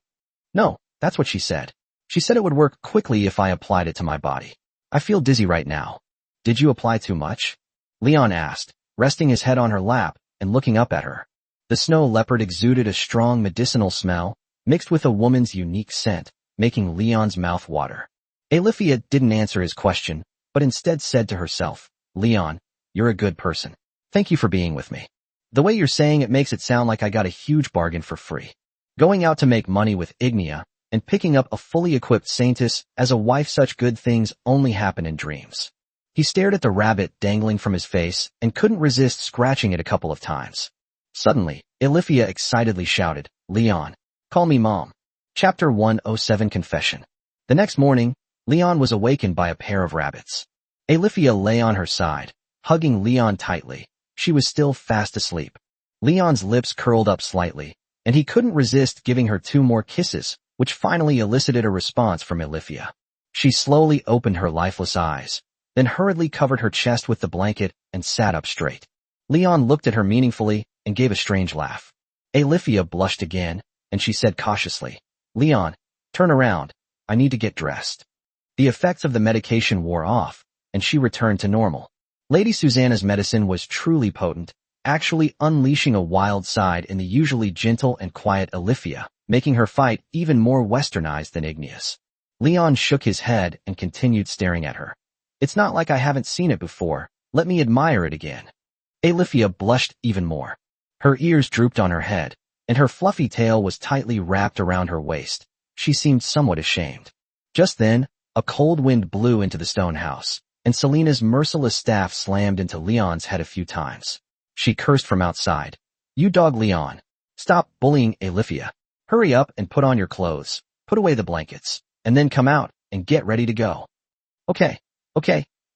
No, that's what she said. She said it would work quickly if I applied it to my body. I feel dizzy right now. Did you apply too much? Leon asked, resting his head on her lap and looking up at her. The snow leopard exuded a strong medicinal smell, mixed with a woman's unique scent, making Leon's mouth water. Alifia didn't answer his question, but instead said to herself, Leon, you're a good person. Thank you for being with me. The way you're saying it makes it sound like I got a huge bargain for free. Going out to make money with Ignea and picking up a fully equipped saintess as a wife, such good things only happen in dreams. He stared at the rabbit dangling from his face and couldn't resist scratching it a couple of times. Suddenly, Alifia excitedly shouted, Leon, call me Mom. Chapter 107 Confession. The next morning, Leon was awakened by a pair of rabbits. Alifia lay on her side, hugging Leon tightly. She was still fast asleep. Leon's lips curled up slightly, and he couldn't resist giving her 2 more kisses, which finally elicited a response from Alifia. She slowly opened her lifeless eyes, then hurriedly covered her chest with the blanket and sat up straight. Leon looked at her meaningfully and gave a strange laugh. Alifia blushed again, and she said cautiously, Leon, turn around. I need to get dressed. The effects of the medication wore off, and she returned to normal. Lady Susanna's medicine was truly potent, actually unleashing a wild side in the usually gentle and quiet Alifia, making her fight even more westernized than Igneous. Leon shook his head and continued staring at her. It's not like I haven't seen it before. Let me admire it again. Alifia blushed even more. Her ears drooped on her head, and her fluffy tail was tightly wrapped around her waist. She seemed somewhat ashamed. Just then, a cold wind blew into the stone house, and Selena's merciless staff slammed into Leon's head a few times. She cursed from outside. "You dog Leon. Stop bullying Alifia. Hurry up and put on your clothes, put away the blankets, and then come out and get ready to go." Okay.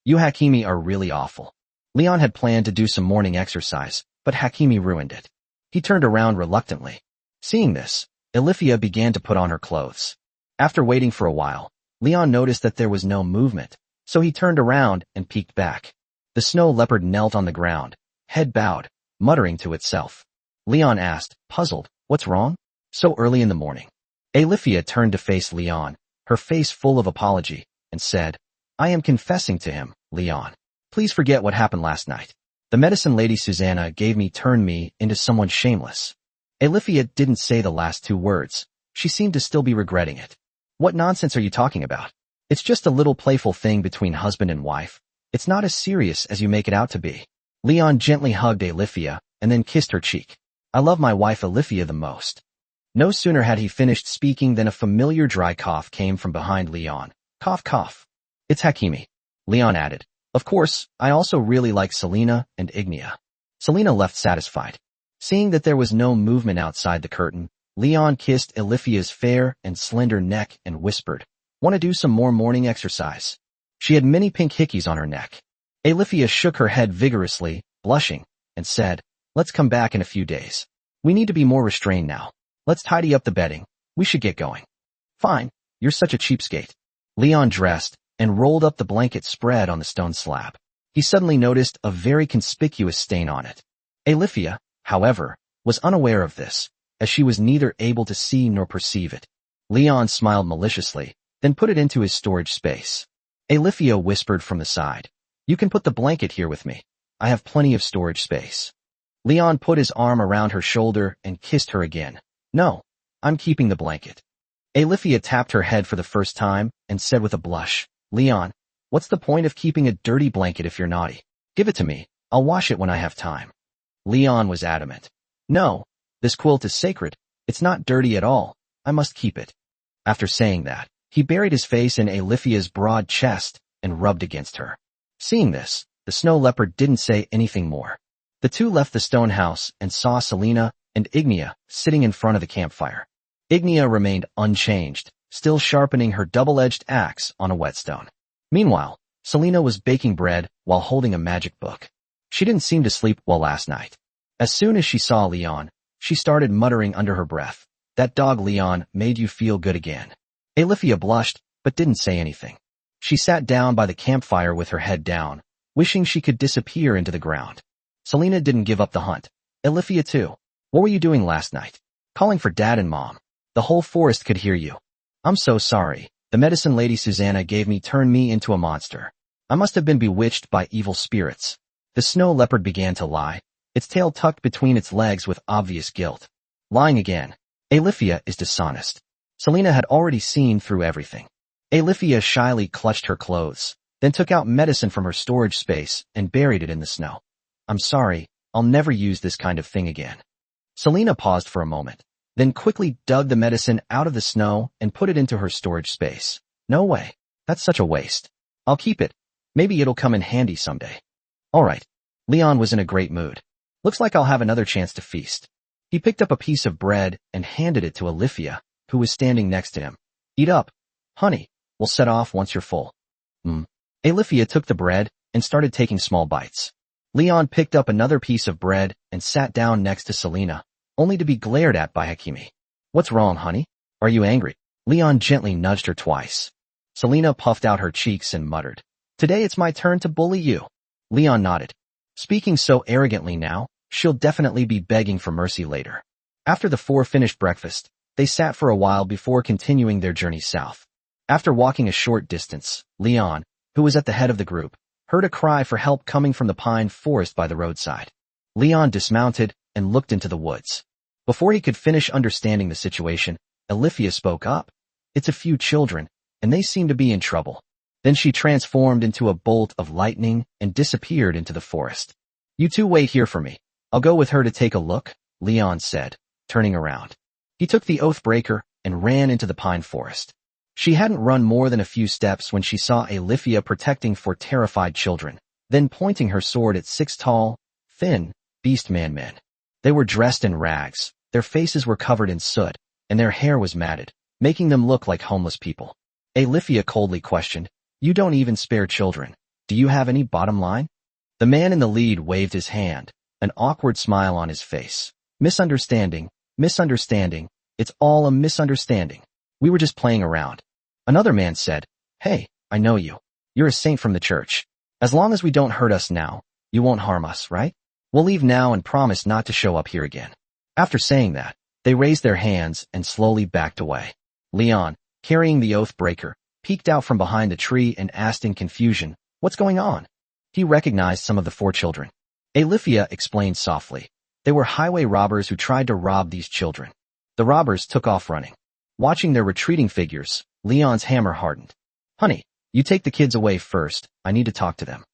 You Hakimi are really awful." Leon had planned to do some morning exercise, but Hakimi ruined it. He turned around reluctantly. Seeing this, Alifia began to put on her clothes. After waiting for a while, Leon noticed that there was no movement, so he turned around and peeked back. The snow leopard knelt on the ground, head bowed, muttering to itself. Leon asked, puzzled, "What's wrong? So early in the morning?" Alifia turned to face Leon, her face full of apology, and said, "I am confessing to him, Leon. Please forget what happened last night. The medicine lady Susanna turned me into someone shameless." Alifia didn't say the last two words. She seemed to still be regretting it. "What nonsense are you talking about? It's just a little playful thing between husband and wife. It's not as serious as you make it out to be." Leon gently hugged Alifia and then kissed her cheek. "I love my wife Alifia the most." No sooner had he finished speaking than a familiar dry cough came from behind Leon. Cough, cough. "It's Hakimi," Leon added. "Of course, I also really like Selena and Ignia." Selena left satisfied. Seeing that there was no movement outside the curtain, Leon kissed Alifia's fair and slender neck and whispered, "Want to do some more morning exercise?" She had many pink hickeys on her neck. Alifia shook her head vigorously, blushing, and said, "Let's come back in a few days. We need to be more restrained now. Let's tidy up the bedding. We should get going." "Fine, you're such a cheapskate." Leon dressed and rolled up the blanket spread on the stone slab. He suddenly noticed a very conspicuous stain on it. Alifia, however, was unaware of this, as she was neither able to see nor perceive it. Leon smiled maliciously, then put it into his storage space. Alifia whispered from the side, "You can put the blanket here with me. I have plenty of storage space." Leon put his arm around her shoulder and kissed her again. "No, I'm keeping the blanket." Alifia tapped her head for the first time and said with a blush, "Leon, what's the point of keeping a dirty blanket if you're naughty? Give it to me. I'll wash it when I have time." Leon was adamant. "No, this quilt is sacred. It's not dirty at all. I must keep it." After saying that, he buried his face in Alifia's broad chest and rubbed against her. Seeing this, the snow leopard didn't say anything more. The two left the stone house and saw Selena and Ignia sitting in front of the campfire. Ignia remained unchanged, still sharpening her double-edged axe on a whetstone. Meanwhile, Selena was baking bread while holding a magic book. She didn't seem to sleep well last night. As soon as she saw Leon, she started muttering under her breath, "That dog Leon made you feel good again." Alifia blushed, but didn't say anything. She sat down by the campfire with her head down, wishing she could disappear into the ground. Selena didn't give up the hunt. Alifia too. "What were you doing last night?" "Calling for Dad and Mom. The whole forest could hear you." "I'm so sorry. The medicine lady Susanna turned me into a monster. I must have been bewitched by evil spirits." The snow leopard began to lie, its tail tucked between its legs with obvious guilt. Lying again. Alifia is dishonest. Selena had already seen through everything. Alifia shyly clutched her clothes, then took out medicine from her storage space and buried it in the snow. "I'm sorry, I'll never use this kind of thing again." Selena paused for a moment, then quickly dug the medicine out of the snow and put it into her storage space. "No way. That's such a waste. I'll keep it. Maybe it'll come in handy someday." "All right." Leon was in a great mood. "Looks like I'll have another chance to feast." He picked up a piece of bread and handed it to Alifia, who was standing next to him. "Eat up, honey. We'll set off once you're full." Alifia took the bread and started taking small bites. Leon picked up another piece of bread and sat down next to Selena, only to be glared at by Hakimi. "What's wrong, honey? Are you angry?" Leon gently nudged her twice. Selena puffed out her cheeks and muttered, "Today it's my turn to bully you." Leon nodded. Speaking so arrogantly now, she'll definitely be begging for mercy later. After the four finished breakfast, they sat for a while before continuing their journey south. After walking a short distance, Leon, who was at the head of the group, heard a cry for help coming from the pine forest by the roadside. Leon dismounted and looked into the woods. Before he could finish understanding the situation, Alifia spoke up. "It's a few children, and they seem to be in trouble." Then she transformed into a bolt of lightning and disappeared into the forest. "You two wait here for me. I'll go with her to take a look," Leon said, turning around. He took the Oathbreaker and ran into the pine forest. She hadn't run more than a few steps when she saw Alifia protecting four terrified children, then pointing her sword at six tall, thin, beast-man men. They were dressed in rags, their faces were covered in soot, and their hair was matted, making them look like homeless people. Alifia coldly questioned, "You don't even spare children. Do you have any bottom line?" The man in the lead waved his hand, an awkward smile on his face. "Misunderstanding, misunderstanding, it's all a misunderstanding. We were just playing around." Another man said, "Hey, I know you. You're a saint from the church. As long as we don't hurt us now, you won't harm us, right? We'll leave now and promise not to show up here again." After saying that, they raised their hands and slowly backed away. Leon, carrying the oath breaker, peeked out from behind the tree and asked in confusion, "What's going on?" He recognized some of the four children. Alifia explained softly. They were highway robbers who tried to rob these children. The robbers took off running. Watching their retreating figures, Leon's hammer hardened. "Honey, you take the kids away first. I need to talk to them."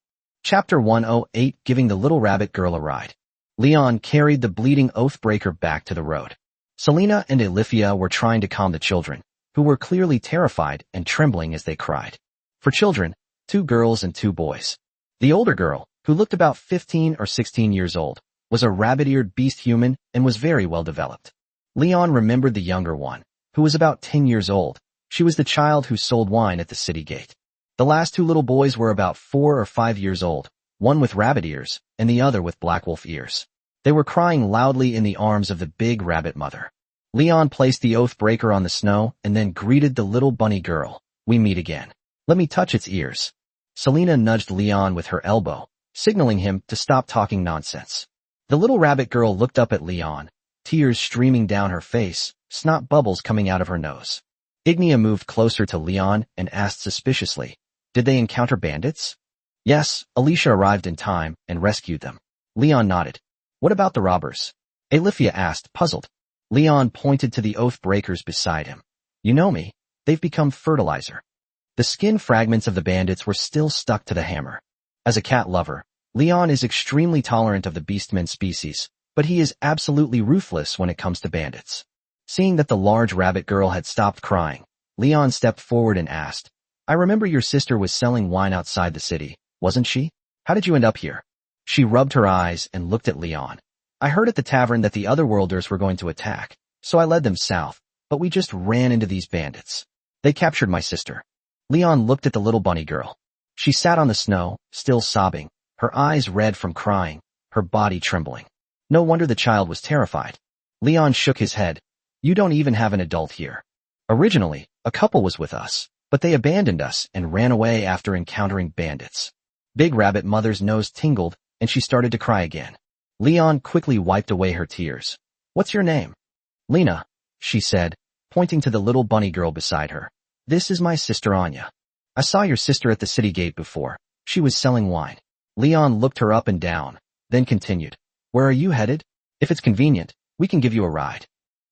Chapter 108, Giving the Little Rabbit Girl a Ride. Leon carried the bleeding oathbreaker back to the road. Selena and Alifia were trying to calm the children, who were clearly terrified and trembling as they cried. For children, 2 girls and 2 boys. The older girl, who looked about 15 or 16 years old, was a rabbit-eared beast human and was very well developed. Leon remembered the younger one, who was about 10 years old. She was the child who sold wine at the city gate. The last 2 little boys were about 4 or 5 years old, one with rabbit ears and the other with black wolf ears. They were crying loudly in the arms of the big rabbit mother. Leon placed the oath breaker on the snow and then greeted the little bunny girl. "We meet again. Let me touch its ears." Selena nudged Leon with her elbow, signaling him to stop talking nonsense. The little rabbit girl looked up at Leon, tears streaming down her face, snot bubbles coming out of her nose. Ignia moved closer to Leon and asked suspiciously, "Did they encounter bandits?" "Yes, Alicia arrived in time and rescued them." Leon nodded. "What about the robbers?" Alifia asked, puzzled. Leon pointed to the oath breakers beside him. "You know me. They've become fertilizer." The skin fragments of the bandits were still stuck to the hammer. As a cat lover, Leon is extremely tolerant of the beastmen species, but he is absolutely ruthless when it comes to bandits. Seeing that the large rabbit girl had stopped crying, Leon stepped forward and asked, "I remember your sister was selling wine outside the city, wasn't she? How did you end up here?" She rubbed her eyes and looked at Leon. "I heard at the tavern that the otherworlders were going to attack, so I led them south, but we just ran into these bandits. They captured my sister." Leon looked at the little bunny girl. She sat on the snow, still sobbing, her eyes red from crying, her body trembling. No wonder the child was terrified. Leon shook his head. "You don't even have an adult here. Originally, a couple was with us, but they abandoned us and ran away after encountering bandits." Big Rabbit Mother's nose tingled, and she started to cry again. Leon quickly wiped away her tears. "What's your name?" "Lena," she said, pointing to the little bunny girl beside her. "This is my sister Anya. I saw your sister at the city gate before. She was selling wine." Leon looked her up and down, then continued, "Where are you headed? If it's convenient, we can give you a ride.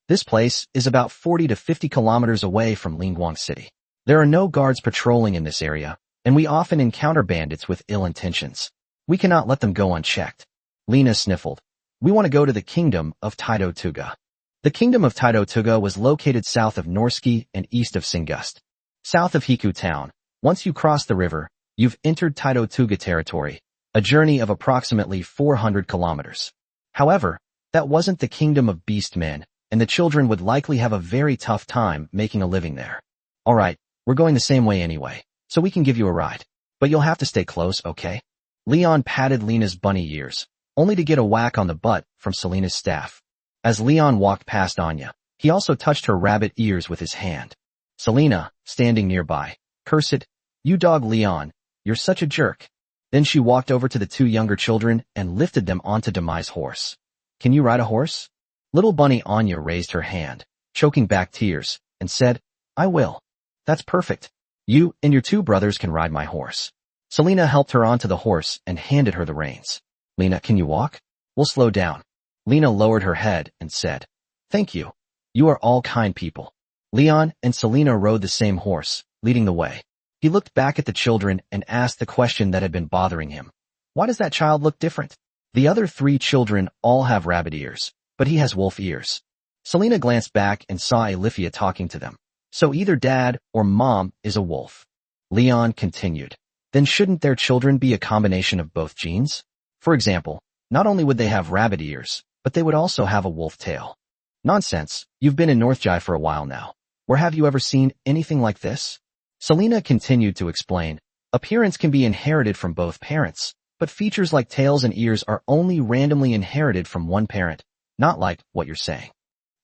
This place is about 40 to 50 kilometers away from Linguang City. There are no guards patrolling in this area, and we often encounter bandits with ill intentions. We cannot let them go unchecked." Lena sniffled. "We want to go to the kingdom of Taito Tuga." The kingdom of Taito Tuga was located south of Norski and east of Singust. South of Hiku town, once you cross the river, you've entered Taito Tuga territory, a journey of approximately 400 kilometers. However, that wasn't the kingdom of beast men, and the children would likely have a very tough time making a living there. "Alright, we're going the same way anyway, so we can give you a ride. But you'll have to stay close, okay?" Leon patted Lena's bunny ears, only to get a whack on the butt from Selena's staff. As Leon walked past Anya, he also touched her rabbit ears with his hand. Selena, standing nearby, cursed, "You dog Leon, you're such a jerk." Then she walked over to the 2 younger children and lifted them onto Demai's horse. "Can you ride a horse?" Little bunny Anya raised her hand, choking back tears, and said, "I will." "That's perfect. You and your 2 brothers can ride my horse." Selena helped her onto the horse and handed her the reins. "Lena, can you walk? We'll slow down." Lena lowered her head and said, "Thank you. You are all kind people." Leon and Selena rode the same horse, leading the way. He looked back at the children and asked the question that had been bothering him. Why does that child look different? The other 3 children all have rabbit ears, but he has wolf ears. Selena glanced back and saw Alifia talking to them. So either dad or mom is a wolf. Leon continued. Then shouldn't their children be a combination of both genes? For example, not only would they have rabbit ears, but they would also have a wolf tail. Nonsense, you've been in Northjai for a while now. Where have you ever seen anything like this? Selena continued to explain. Appearance can be inherited from both parents, but features like tails and ears are only randomly inherited from one parent, not like what you're saying.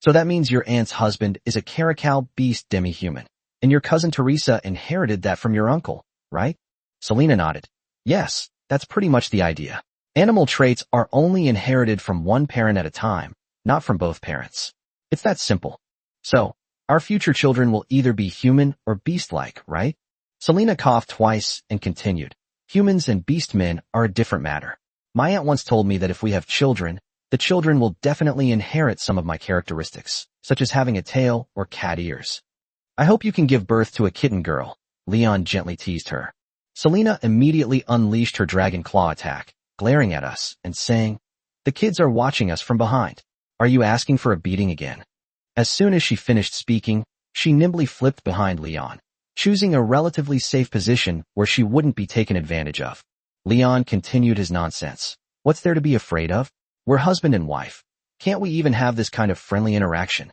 So that means your aunt's husband is a caracal beast demi-human, and your cousin Teresa inherited that from your uncle, right? Selena nodded. Yes, that's pretty much the idea. Animal traits are only inherited from one parent at a time, not from both parents. It's that simple. So, our future children will either be human or beast-like, right? Selena coughed twice and continued. Humans and beast men are a different matter. My aunt once told me that if we have children, the children will definitely inherit some of my characteristics, such as having a tail or cat ears. I hope you can give birth to a kitten girl, Leon gently teased her. Selena immediately unleashed her dragon claw attack, glaring at us and saying, the kids are watching us from behind. Are you asking for a beating again? As soon as she finished speaking, she nimbly flipped behind Leon, choosing a relatively safe position where she wouldn't be taken advantage of. Leon continued his nonsense. What's there to be afraid of? We're husband and wife. Can't we even have this kind of friendly interaction?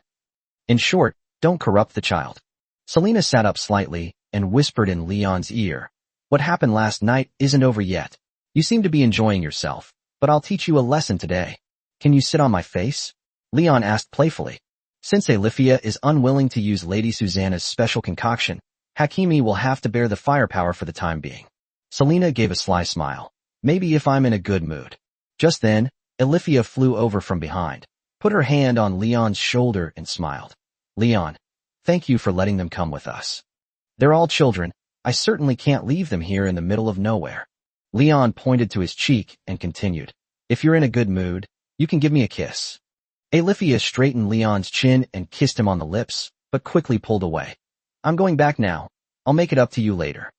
In short, don't corrupt the child. Selena sat up slightly and whispered in Leon's ear. What happened last night isn't over yet. You seem to be enjoying yourself, but I'll teach you a lesson today. Can you sit on my face? Leon asked playfully. Since Alifia is unwilling to use Lady Susanna's special concoction, Hakimi will have to bear the firepower for the time being. Selena gave a sly smile. Maybe if I'm in a good mood. Just then, Alifia flew over from behind, put her hand on Leon's shoulder and smiled. Leon, thank you for letting them come with us. They're all children. I certainly can't leave them here in the middle of nowhere. Leon pointed to his cheek and continued. If you're in a good mood, you can give me a kiss. Alifia straightened Leon's chin and kissed him on the lips, but quickly pulled away. I'm going back now. I'll make it up to you later.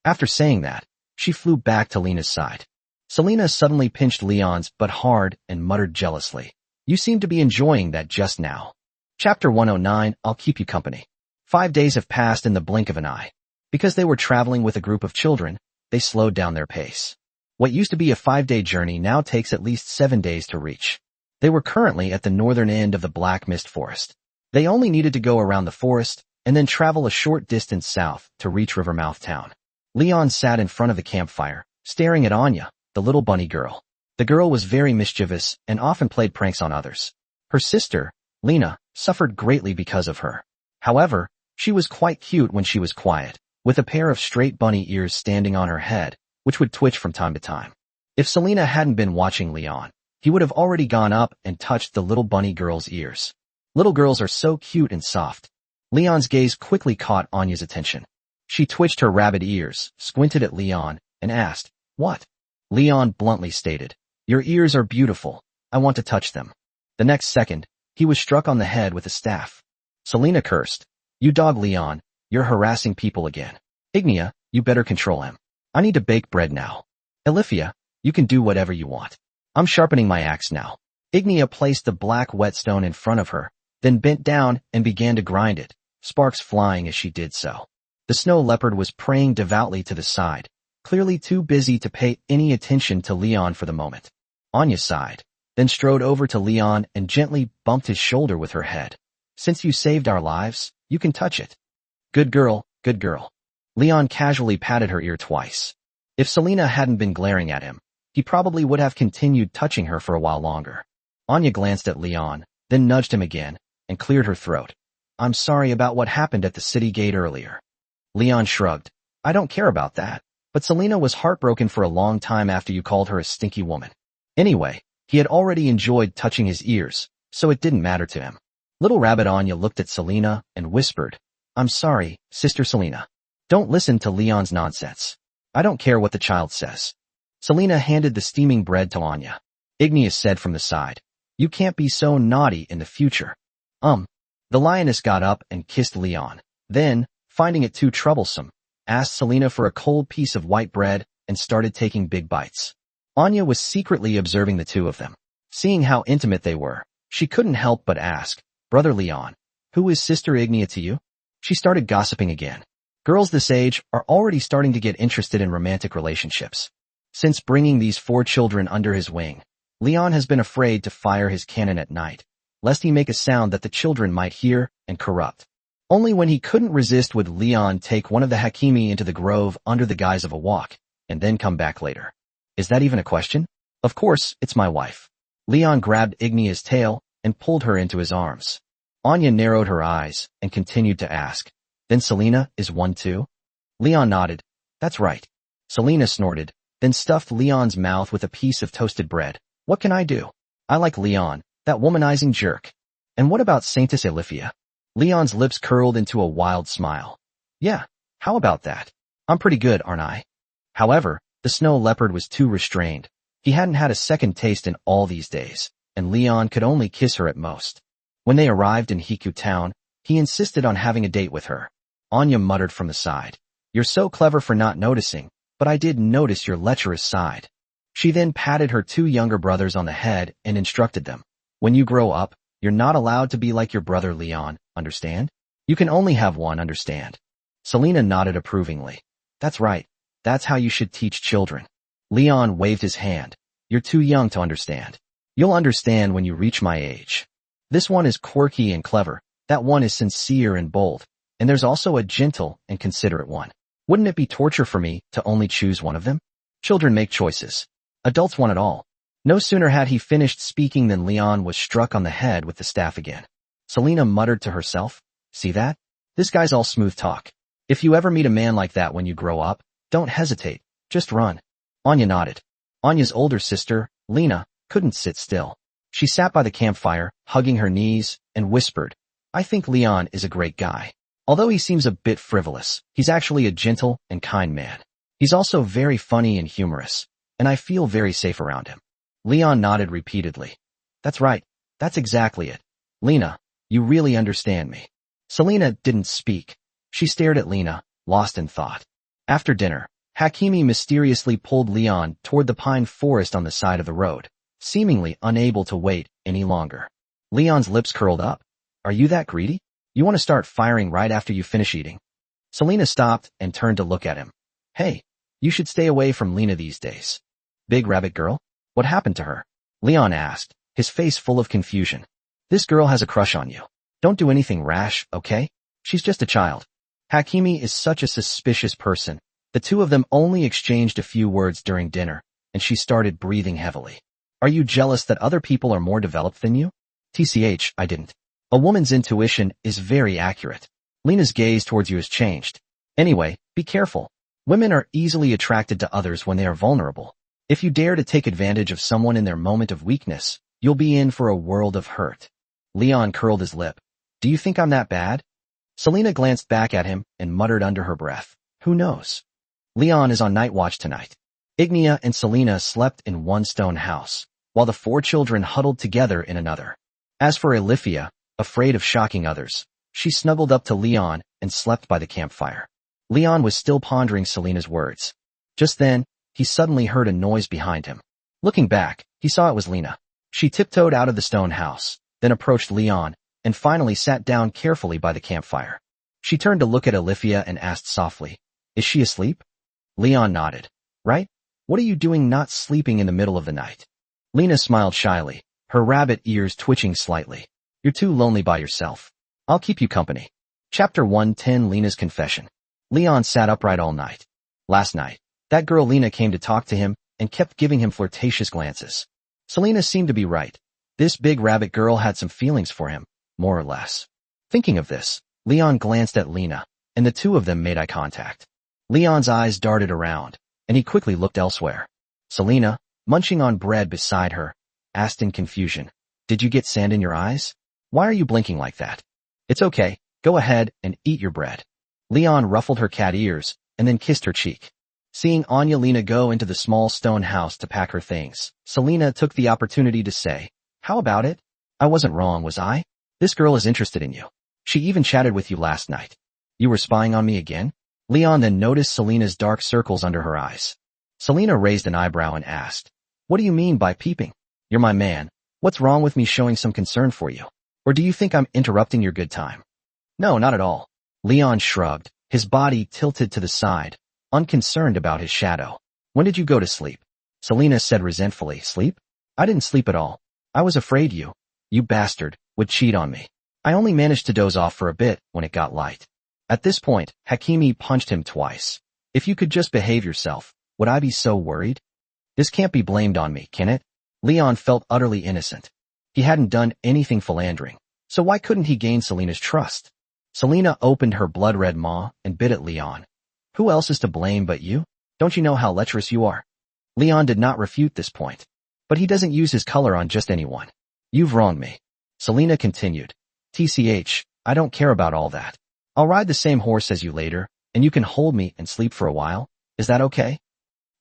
After saying that, she flew back to Lena's side. Selena suddenly pinched Leon's butt hard and muttered jealously. You seem to be enjoying that just now. Chapter 109, I'll keep you company. 5 days have passed in the blink of an eye. Because they were traveling with a group of children, they slowed down their pace. What used to be a 5-day journey now takes at least 7 days to reach. They were currently at the northern end of the Black Mist Forest. They only needed to go around the forest and then travel a short distance south to reach Rivermouth Town. Leon sat in front of the campfire, staring at Anya, the little bunny girl. The girl was very mischievous and often played pranks on others. Her sister, Lena, suffered greatly because of her. However, she was quite cute when she was quiet, with a pair of straight bunny ears standing on her head, which would twitch from time to time. If Selena hadn't been watching Leon, he would have already gone up and touched the little bunny girl's ears. Little girls are so cute and soft. Leon's gaze quickly caught Anya's attention. She twitched her rabbit ears, squinted at Leon, and asked, What? Leon bluntly stated, Your ears are beautiful. I want to touch them. The next second, he was struck on the head with a staff. Selena cursed. You dog Leon, you're harassing people again. Ignia, you better control him. I need to bake bread now. Alifia, you can do whatever you want. I'm sharpening my axe now. Ignia placed the black whetstone in front of her, then bent down and began to grind it, sparks flying as she did so. The snow leopard was praying devoutly to the side, clearly too busy to pay any attention to Leon for the moment. Anya sighed, then strode over to Leon and gently bumped his shoulder with her head. Since you saved our lives, you can touch it. Good girl, good girl. Leon casually patted her ear twice. If Selena hadn't been glaring at him, he probably would have continued touching her for a while longer. Anya glanced at Leon, then nudged him again, and cleared her throat. I'm sorry about what happened at the city gate earlier. Leon shrugged. I don't care about that, but Selena was heartbroken for a long time after you called her a stinky woman. Anyway, he had already enjoyed touching his ears, so it didn't matter to him. Little Rabbit Anya looked at Selena and whispered, I'm sorry, Sister Selena. Don't listen to Leon's nonsense. I don't care what the child says. Selena handed the steaming bread to Anya. Igneous said from the side, You can't be so naughty in the future. The lioness got up and kissed Leon. Then, finding it too troublesome, asked Selena for a cold piece of white bread and started taking big bites. Anya was secretly observing the two of them. Seeing how intimate they were, she couldn't help but ask, Brother Leon, who is Sister Ignea to you? She started gossiping again. Girls this age are already starting to get interested in romantic relationships. Since bringing these 4 children under his wing, Leon has been afraid to fire his cannon at night, lest he make a sound that the children might hear and corrupt. Only when he couldn't resist would Leon take one of the Hakimi into the grove under the guise of a walk, and then come back later. Is that even a question? Of course, it's my wife. Leon grabbed Ignia's tail and pulled her into his arms. Anya narrowed her eyes and continued to ask, "Then Selena is one too?" Leon nodded. "That's right." Selena snorted, then stuffed Leon's mouth with a piece of toasted bread. "What can I do? I like Leon, that womanizing jerk." "And what about Saintess Alifia?" Leon's lips curled into a wild smile. "Yeah, how about that? I'm pretty good, aren't I?" However, the snow leopard was too restrained. He hadn't had a second taste in all these days, and Leon could only kiss her at most. When they arrived in Hiku town, he insisted on having a date with her. Anya muttered from the side, "You're so clever for not noticing, but I did notice your lecherous side." She then patted her 2 younger brothers on the head and instructed them, "When you grow up, you're not allowed to be like your brother Leon, understand? You can only have one, understand?" Selena nodded approvingly. "That's right. That's how you should teach children." Leon waved his hand. "You're too young to understand. You'll understand when you reach my age. This one is quirky and clever, that one is sincere and bold, and there's also a gentle and considerate one. Wouldn't it be torture for me to only choose one of them? Children make choices. Adults want it all." No sooner had he finished speaking than Leon was struck on the head with the staff again. Selena muttered to herself, "See that? This guy's all smooth talk. If you ever meet a man like that when you grow up, don't hesitate, just run." Anya nodded. Anya's older sister, Lena, couldn't sit still. She sat by the campfire, hugging her knees, and whispered, "I think Leon is a great guy. Although he seems a bit frivolous, he's actually a gentle and kind man. He's also very funny and humorous, and I feel very safe around him." Leon nodded repeatedly. "That's right. That's exactly it. Lena, you really understand me." Selena didn't speak. She stared at Lena, lost in thought. After dinner, Hakimi mysteriously pulled Leon toward the pine forest on the side of the road, seemingly unable to wait any longer. Leon's lips curled up. "Are you that greedy? You want to start firing right after you finish eating?" Selena stopped and turned to look at him. "Hey, you should stay away from Lena these days." "Big rabbit girl? What happened to her?" Leon asked, his face full of confusion. "This girl has a crush on you. Don't do anything rash, okay? She's just a child." Hakimi is such a suspicious person. The 2 of them only exchanged a few words during dinner, and she started breathing heavily. "Are you jealous that other people are more developed than you?" "TCH, I didn't. A woman's intuition is very accurate." Lena's gaze towards you has changed. "Anyway, be careful. Women are easily attracted to others when they are vulnerable. If you dare to take advantage of someone in their moment of weakness, you'll be in for a world of hurt." Leon curled his lip. "Do you think I'm that bad?" Selena glanced back at him and muttered under her breath, "Who knows?" Leon is on night watch tonight. Ignia and Selena slept in one stone house, while the 4 children huddled together in another. As for Alifia, afraid of shocking others, she snuggled up to Leon and slept by the campfire. Leon was still pondering Selena's words. Just then, he suddenly heard a noise behind him. Looking back, he saw it was Lena. She tiptoed out of the stone house, then approached Leon, and finally sat down carefully by the campfire. She turned to look at Alifia and asked softly, "Is she asleep?" Leon nodded. "Right? What are you doing not sleeping in the middle of the night?" Lena smiled shyly, her rabbit ears twitching slightly. "You're too lonely by yourself. I'll keep you company." Chapter 110 Lena's Confession. Leon sat upright all night. Last night, that girl Lena came to talk to him and kept giving him flirtatious glances. Selena seemed to be right. This big rabbit girl had some feelings for him, more or less. Thinking of this, Leon glanced at Lena, and the 2 of them made eye contact. Leon's eyes darted around, and he quickly looked elsewhere. Selena, munching on bread beside her, asked in confusion, "Did you get sand in your eyes? Why are you blinking like that?" "It's okay, go ahead and eat your bread." Leon ruffled her cat ears, and then kissed her cheek. Seeing Anya Lena go into the small stone house to pack her things, Selena took the opportunity to say, "How about it? I wasn't wrong, was I? This girl is interested in you. She even chatted with you last night. You were spying on me again?" Leon then noticed Selena's dark circles under her eyes. Selena raised an eyebrow and asked, "What do you mean by peeping? You're my man. What's wrong with me showing some concern for you? Or do you think I'm interrupting your good time?" "No, not at all. Leon shrugged, his body tilted to the side, unconcerned about his shadow. When did you go to sleep? Selena said resentfully. Sleep? I didn't sleep at all. I was afraid you bastard, would cheat on me. I only managed to doze off for a bit when it got light. At this point, Hakimi punched him twice. If you could just behave yourself, would I be so worried? This can't be blamed on me, can it? Leon felt utterly innocent. He hadn't done anything philandering, so why couldn't he gain Selena's trust? Selena opened her blood-red maw and bit at Leon. Who else is to blame but you? Don't you know how lecherous you are? Leon did not refute this point. But he doesn't use his color on just anyone. You've wronged me. Selena continued. TCH, I don't care about all that. I'll ride the same horse as you later, and you can hold me and sleep for a while. Is that okay?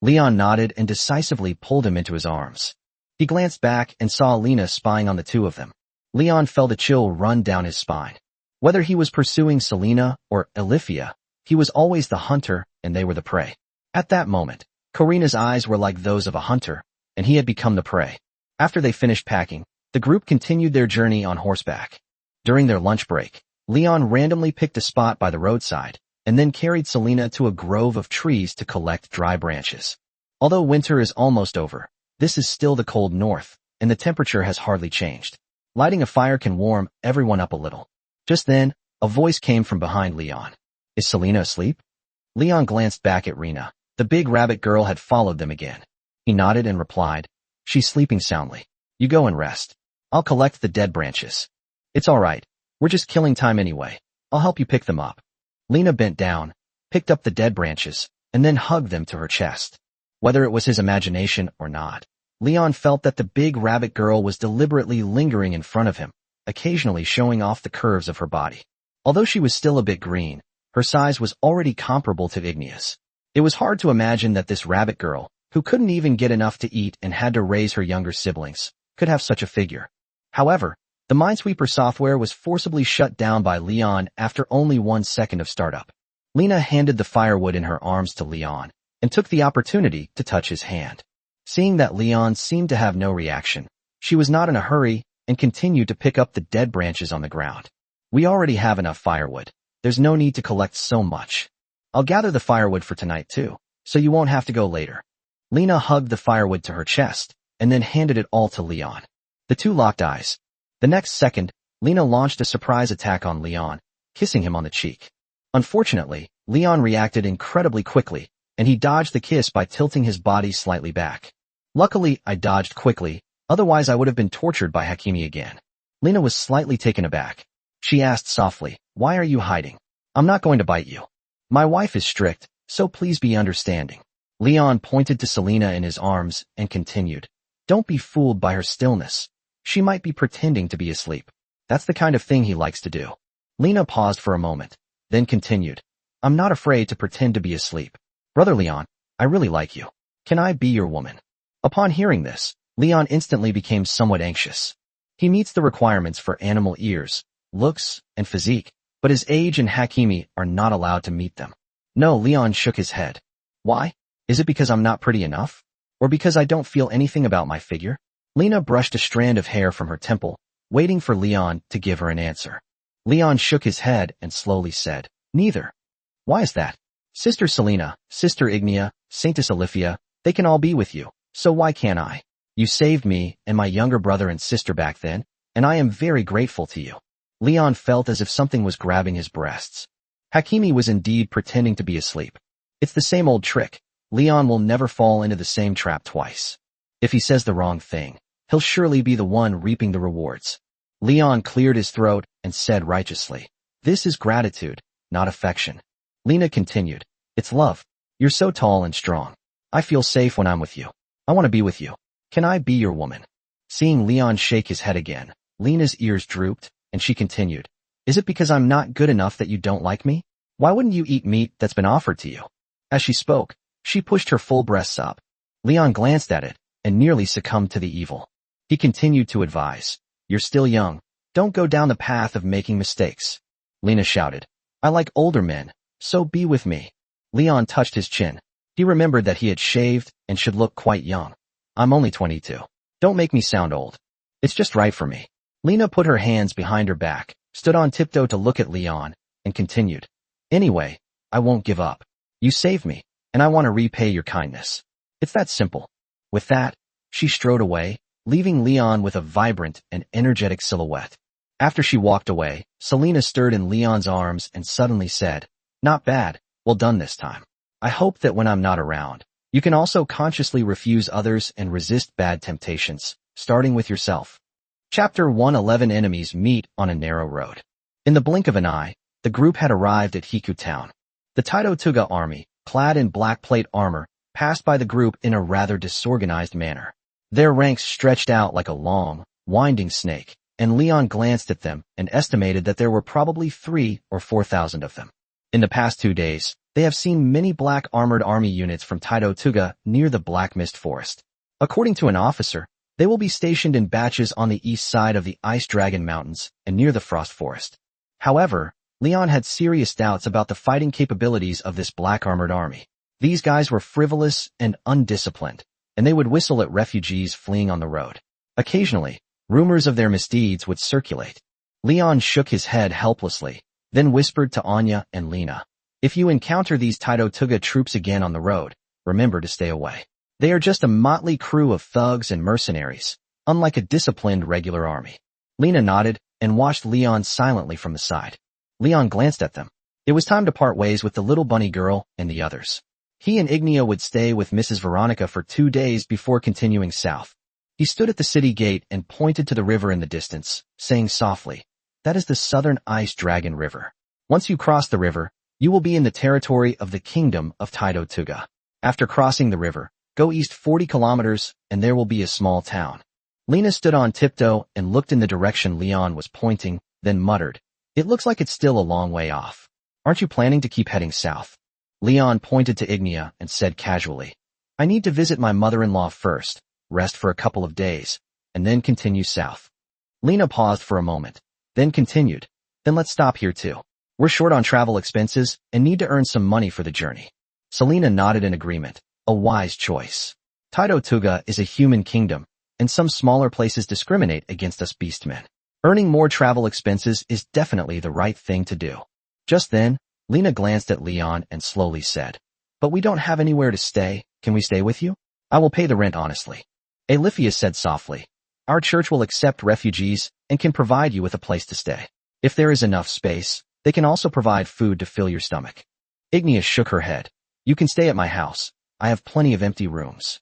Leon nodded and decisively pulled him into his arms. He glanced back and saw Alina spying on the two of them. Leon felt a chill run down his spine. Whether he was pursuing Selena or Alifia, he was always the hunter and they were the prey. At that moment, Karina's eyes were like those of a hunter, and he had become the prey. After they finished packing, the group continued their journey on horseback. During their lunch break, Leon randomly picked a spot by the roadside, and then carried Selena to a grove of trees to collect dry branches. Although winter is almost over, this is still the cold north, and the temperature has hardly changed. Lighting a fire can warm everyone up a little. Just then, a voice came from behind Leon. Is Selena asleep? Leon glanced back at Rena. The big rabbit girl had followed them again. He nodded and replied, She's sleeping soundly. You go and rest. I'll collect the dead branches. It's all right. We're just killing time anyway. I'll help you pick them up. Lena bent down, picked up the dead branches, and then hugged them to her chest. Whether it was his imagination or not, Leon felt that the big rabbit girl was deliberately lingering in front of him, occasionally showing off the curves of her body. Although she was still a bit green, her size was already comparable to Ignea's. It was hard to imagine that this rabbit girl, who couldn't even get enough to eat and had to raise her younger siblings, could have such a figure. However, the Minesweeper software was forcibly shut down by Leon after only 1 second of startup. Lena handed the firewood in her arms to Leon and took the opportunity to touch his hand. Seeing that Leon seemed to have no reaction, she was not in a hurry and continued to pick up the dead branches on the ground. We already have enough firewood. There's no need to collect so much. I'll gather the firewood for tonight too, so you won't have to go later. Lena hugged the firewood to her chest and then handed it all to Leon. The two locked eyes. The next second, Lena launched a surprise attack on Leon, kissing him on the cheek. Unfortunately, Leon reacted incredibly quickly, and he dodged the kiss by tilting his body slightly back. Luckily, I dodged quickly, otherwise I would have been tortured by Hakimi again. Lena was slightly taken aback. She asked softly, Why are you hiding? I'm not going to bite you. My wife is strict, so please be understanding. Leon pointed to Selena in his arms and continued, Don't be fooled by her stillness. She might be pretending to be asleep. That's the kind of thing he likes to do. Lena paused for a moment, then continued, I'm not afraid to pretend to be asleep. Brother Leon, I really like you. Can I be your woman? Upon hearing this, Leon instantly became somewhat anxious. He meets the requirements for animal ears, looks, and physique, but his age and Hakimi are not allowed to meet them. No, Leon shook his head. Why? Is it because I'm not pretty enough? Or because I don't feel anything about my figure? Lena brushed a strand of hair from her temple, waiting for Leon to give her an answer. Leon shook his head and slowly said, Neither. Why is that? Sister Selena, Sister Ignea, Saintess Alifia, they can all be with you, so why can't I? You saved me and my younger brother and sister back then, and I am very grateful to you. Leon felt as if something was grabbing his breasts. Hakimi was indeed pretending to be asleep. It's the same old trick. Leon will never fall into the same trap twice. If he says the wrong thing, he'll surely be the one reaping the rewards. Leon cleared his throat and said righteously, This is gratitude, not affection. Lena continued, It's love. You're so tall and strong. I feel safe when I'm with you. I want to be with you. Can I be your woman? Seeing Leon shake his head again, Lena's ears drooped, and she continued, Is it because I'm not good enough that you don't like me? Why wouldn't you eat meat that's been offered to you? As she spoke, she pushed her full breasts up. Leon glanced at it and nearly succumbed to the evil. He continued to advise, You're still young. Don't go down the path of making mistakes. Lena shouted, I like older men, so be with me. Leon touched his chin. He remembered that he had shaved and should look quite young. I'm only 22. Don't make me sound old. It's just right for me. Lena put her hands behind her back, stood on tiptoe to look at Leon, and continued, "Anyway, I won't give up. You saved me, and I want to repay your kindness. It's that simple." With that, she strode away, leaving Leon with a vibrant and energetic silhouette. After she walked away, Selena stirred in Leon's arms and suddenly said, "Not bad, well done this time. I hope that when I'm not around, you can also consciously refuse others and resist bad temptations, starting with yourself." Chapter 111. Enemies meet on a narrow road. In the blink of an eye, the group had arrived at Hiku Town. The Taito Tuga army, clad in black plate armor, passed by the group in a rather disorganized manner. Their ranks stretched out like a long, winding snake, and Leon glanced at them and estimated that there were probably 3,000 or 4,000 of them. In the past 2 days, they have seen many black armored army units from Taito Tuga near the Black Mist Forest. According to an officer, they will be stationed in batches on the east side of the Ice Dragon Mountains and near the Frost Forest. However, Leon had serious doubts about the fighting capabilities of this black armored army. These guys were frivolous and undisciplined, and they would whistle at refugees fleeing on the road. Occasionally, rumors of their misdeeds would circulate. Leon shook his head helplessly, then whispered to Anya and Lena, "If you encounter these Taito Tuga troops again on the road, remember to stay away. They are just a motley crew of thugs and mercenaries, unlike a disciplined regular army." Lena nodded and watched Leon silently from the side. Leon glanced at them. It was time to part ways with the little bunny girl and the others. He and Ignia would stay with Mrs. Veronica for 2 days before continuing south. He stood at the city gate and pointed to the river in the distance, saying softly, "That is the Southern Ice Dragon River. Once you cross the river, you will be in the territory of the Kingdom of Taito Tuga. After crossing the river, go east 40 kilometers and there will be a small town." Lena stood on tiptoe and looked in the direction Leon was pointing, then muttered, "It looks like it's still a long way off. Aren't you planning to keep heading south?" Leon pointed to Ignia and said casually, "I need to visit my mother-in-law first, rest for a couple of days, and then continue south." Lena paused for a moment, then continued, "Then let's stop here too. We're short on travel expenses and need to earn some money for the journey." Selena nodded in agreement, a wise choice. Taito Tuga is a human kingdom, and some smaller places discriminate against us beastmen. Earning more travel expenses is definitely the right thing to do. Just then, Lena glanced at Leon and slowly said, "But we don't have anywhere to stay. Can we stay with you? I will pay the rent honestly." Alifia said softly, "Our church will accept refugees and can provide you with a place to stay. If there is enough space, they can also provide food to fill your stomach." Ignia shook her head. "You can stay at my house. I have plenty of empty rooms."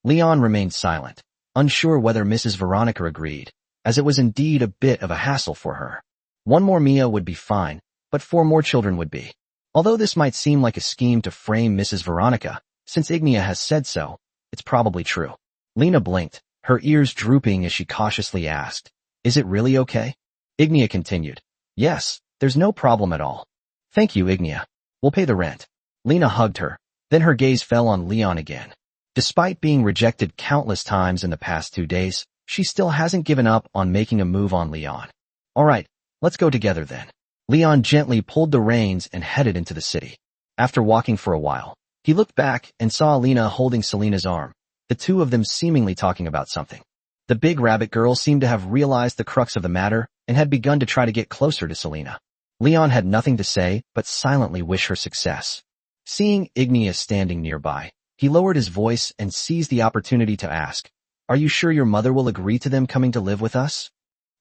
Leon remained silent, unsure whether Mrs. Veronica agreed, as it was indeed a bit of a hassle for her. One more Mia would be fine, but 4 more children would be. Although this might seem like a scheme to frame Mrs. Veronica, since Ignia has said so, it's probably true. Lena blinked, her ears drooping as she cautiously asked, "Is it really okay?" Ignia continued, "Yes, there's no problem at all. Thank you, Ignia. We'll pay the rent." Lena hugged her, then her gaze fell on Leon again. Despite being rejected countless times in the past 2 days, she still hasn't given up on making a move on Leon. "All right, let's go together then." Leon gently pulled the reins and headed into the city. After walking for a while, he looked back and saw Lena holding Selena's arm, the two of them seemingly talking about something. The big rabbit girl seemed to have realized the crux of the matter and had begun to try to get closer to Selena. Leon had nothing to say but silently wish her success. Seeing Ignia standing nearby, he lowered his voice and seized the opportunity to ask, "Are you sure your mother will agree to them coming to live with us?"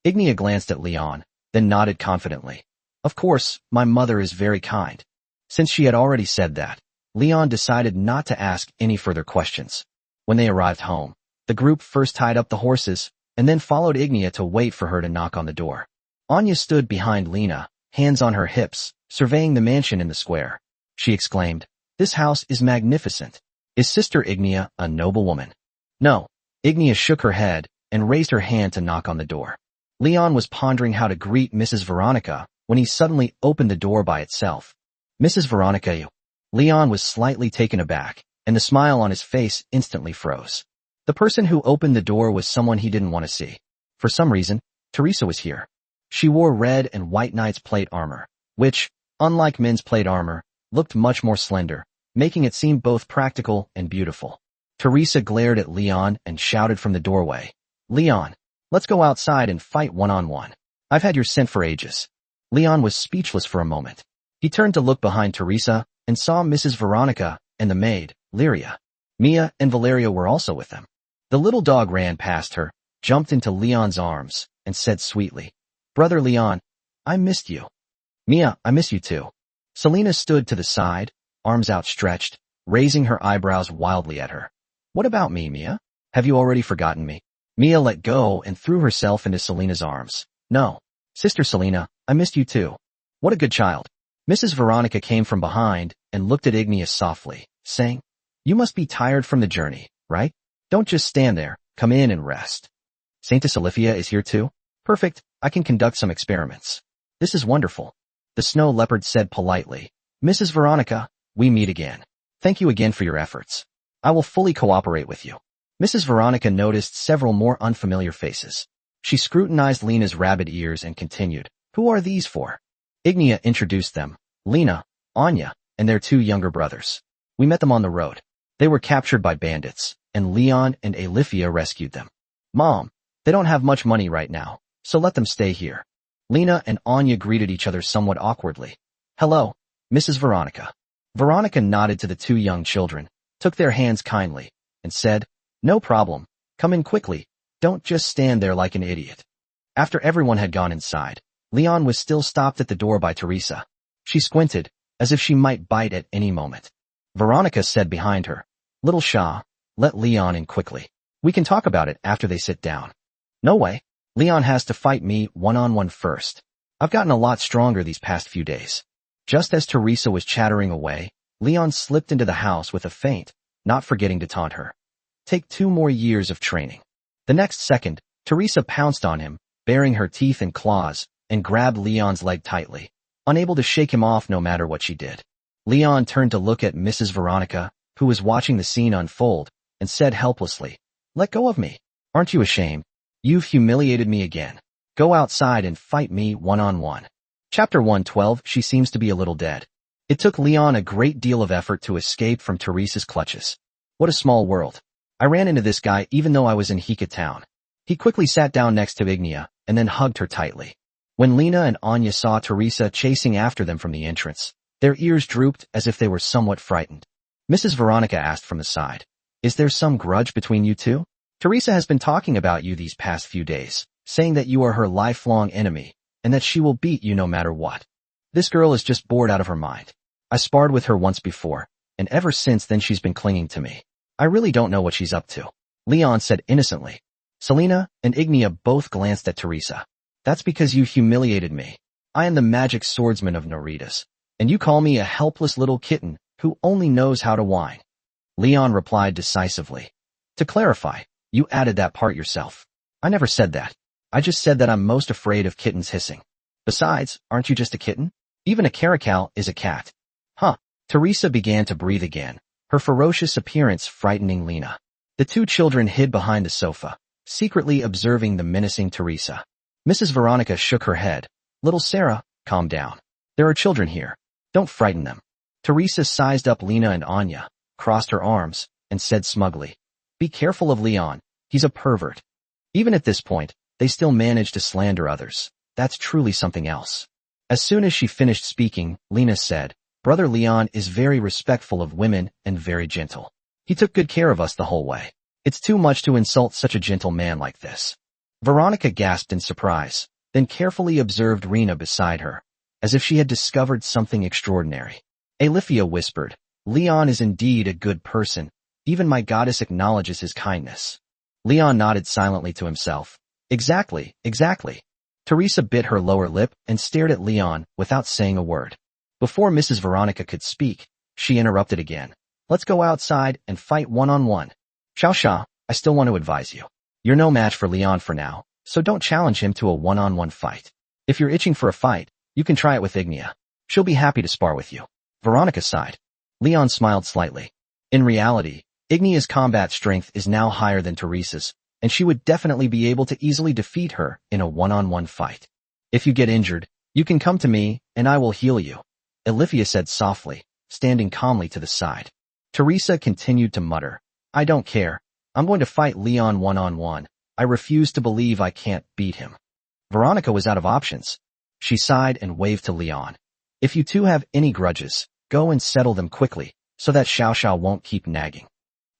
Ignia glanced at Leon, then nodded confidently. "Of course, my mother is very kind." Since she had already said that, Leon decided not to ask any further questions. When they arrived home, the group first tied up the horses, and then followed Ignia to wait for her to knock on the door. Anya stood behind Lena, hands on her hips, surveying the mansion in the square. She exclaimed, "This house is magnificent. Is Sister Ignia a noble woman?" "No." Ignia shook her head and raised her hand to knock on the door. Leon was pondering how to greet Mrs. Veronica when he suddenly opened the door by itself. "Mrs. Veronica, you." Leon was slightly taken aback, and the smile on his face instantly froze. The person who opened the door was someone he didn't want to see. For some reason, Teresa was here. She wore red and white knight's plate armor, which, unlike men's plate armor, looked much more slender, making it seem both practical and beautiful. Teresa glared at Leon and shouted from the doorway, "Leon, let's go outside and fight one-on-one. I've had your scent for ages." Leon was speechless for a moment. He turned to look behind Teresa and saw Mrs. Veronica and the maid, Lyria. Mia and Valeria were also with them. The little dog ran past her, jumped into Leon's arms, and said sweetly, "Brother Leon, I missed you." "Mia, I miss you too." Selena stood to the side, arms outstretched, raising her eyebrows wildly at her. "What about me, Mia? Have you already forgotten me?" Mia let go and threw herself into Selena's arms. "No. Sister Selena, I missed you too." "What a good child." Mrs. Veronica came from behind and looked at Igneous softly, saying, "You must be tired from the journey, right? Don't just stand there, come in and rest." "Saintess Olivia is here too? Perfect, I can conduct some experiments." "This is wonderful." The snow leopard said politely, "Mrs. Veronica, we meet again. Thank you again for your efforts. I will fully cooperate with you." Mrs. Veronica noticed several more unfamiliar faces. She scrutinized Lena's rabbit ears and continued, "Who are these for?" Ignea introduced them, Lena, Anya, and their two younger brothers. "We met them on the road. They were captured by bandits, and Leon and Alifia rescued them. Mom, they don't have much money right now, so let them stay here." Lena and Anya greeted each other somewhat awkwardly. "Hello, Mrs. Veronica." Veronica nodded to the two young children, took their hands kindly, and said, "No problem. Come in quickly. Don't just stand there like an idiot." After everyone had gone inside, Leon was still stopped at the door by Teresa. She squinted, as if she might bite at any moment. Veronica said behind her, "Little Shah, let Leon in quickly. We can talk about it after they sit down." "No way. Leon has to fight me one-on-one first. I've gotten a lot stronger these past few days." Just as Teresa was chattering away, Leon slipped into the house with a feint, not forgetting to taunt her. "Take 2 more years of training." The next second, Teresa pounced on him, baring her teeth and claws, and grabbed Leon's leg tightly, unable to shake him off no matter what she did. Leon turned to look at Mrs. Veronica, who was watching the scene unfold, and said helplessly, "Let go of me. Aren't you ashamed? You've humiliated me again. Go outside and fight me one-on-one." Chapter 112, She seems to be a little dead. It took Leon a great deal of effort to escape from Teresa's clutches. What a small world. I ran into this guy even though I was in Hika town. He quickly sat down next to Ignea, and then hugged her tightly. When Lena and Anya saw Teresa chasing after them from the entrance, their ears drooped as if they were somewhat frightened. Mrs. Veronica asked from the side, "Is there some grudge between you two? Teresa has been talking about you these past few days, saying that you are her lifelong enemy, and that she will beat you no matter what. This girl is just bored out of her mind. I sparred with her once before, and ever since then she's been clinging to me. I really don't know what she's up to." Leon said innocently. Selena and Ignea both glanced at Teresa. "That's because you humiliated me. I am the magic swordsman of Naritas, and you call me a helpless little kitten who only knows how to whine." Leon replied decisively. "To clarify, you added that part yourself. I never said that. I just said that I'm most afraid of kittens hissing. Besides, aren't you just a kitten? Even a caracal is a cat." "Huh." Teresa began to breathe again, her ferocious appearance frightening Lena. The two children hid behind the sofa, secretly observing the menacing Teresa. Mrs. Veronica shook her head. "Little Sarah, calm down. There are children here. Don't frighten them." Teresa sized up Lena and Anya, crossed her arms, and said smugly, "Be careful of Leon. He's a pervert." Even at this point, they still managed to slander others. That's truly something else. As soon as she finished speaking, Lena said, "Brother Leon is very respectful of women and very gentle. He took good care of us the whole way. It's too much to insult such a gentle man like this." Veronica gasped in surprise, then carefully observed Rena beside her, as if she had discovered something extraordinary. Alifia whispered, "Leon is indeed a good person. Even my goddess acknowledges his kindness." Leon nodded silently to himself. Exactly. Teresa bit her lower lip and stared at Leon without saying a word. Before Mrs. Veronica could speak, she interrupted again. "Let's go outside and fight one-on-one. Shao, I still want to advise you. You're no match for Leon for now, so don't challenge him to a one-on-one fight. If you're itching for a fight, you can try it with Ignea. She'll be happy to spar with you." Veronica sighed. Leon smiled slightly. In reality, Ignea's combat strength is now higher than Teresa's, and she would definitely be able to easily defeat her in a one-on-one fight. "If you get injured, you can come to me, and I will heal you," Alifia said softly, standing calmly to the side. Teresa continued to mutter, "I don't care. I'm going to fight Leon one-on-one. I refuse to believe I can't beat him." Veronica was out of options. She sighed and waved to Leon. If you two have any grudges, go and settle them quickly, so that Xiao Xiao won't keep nagging.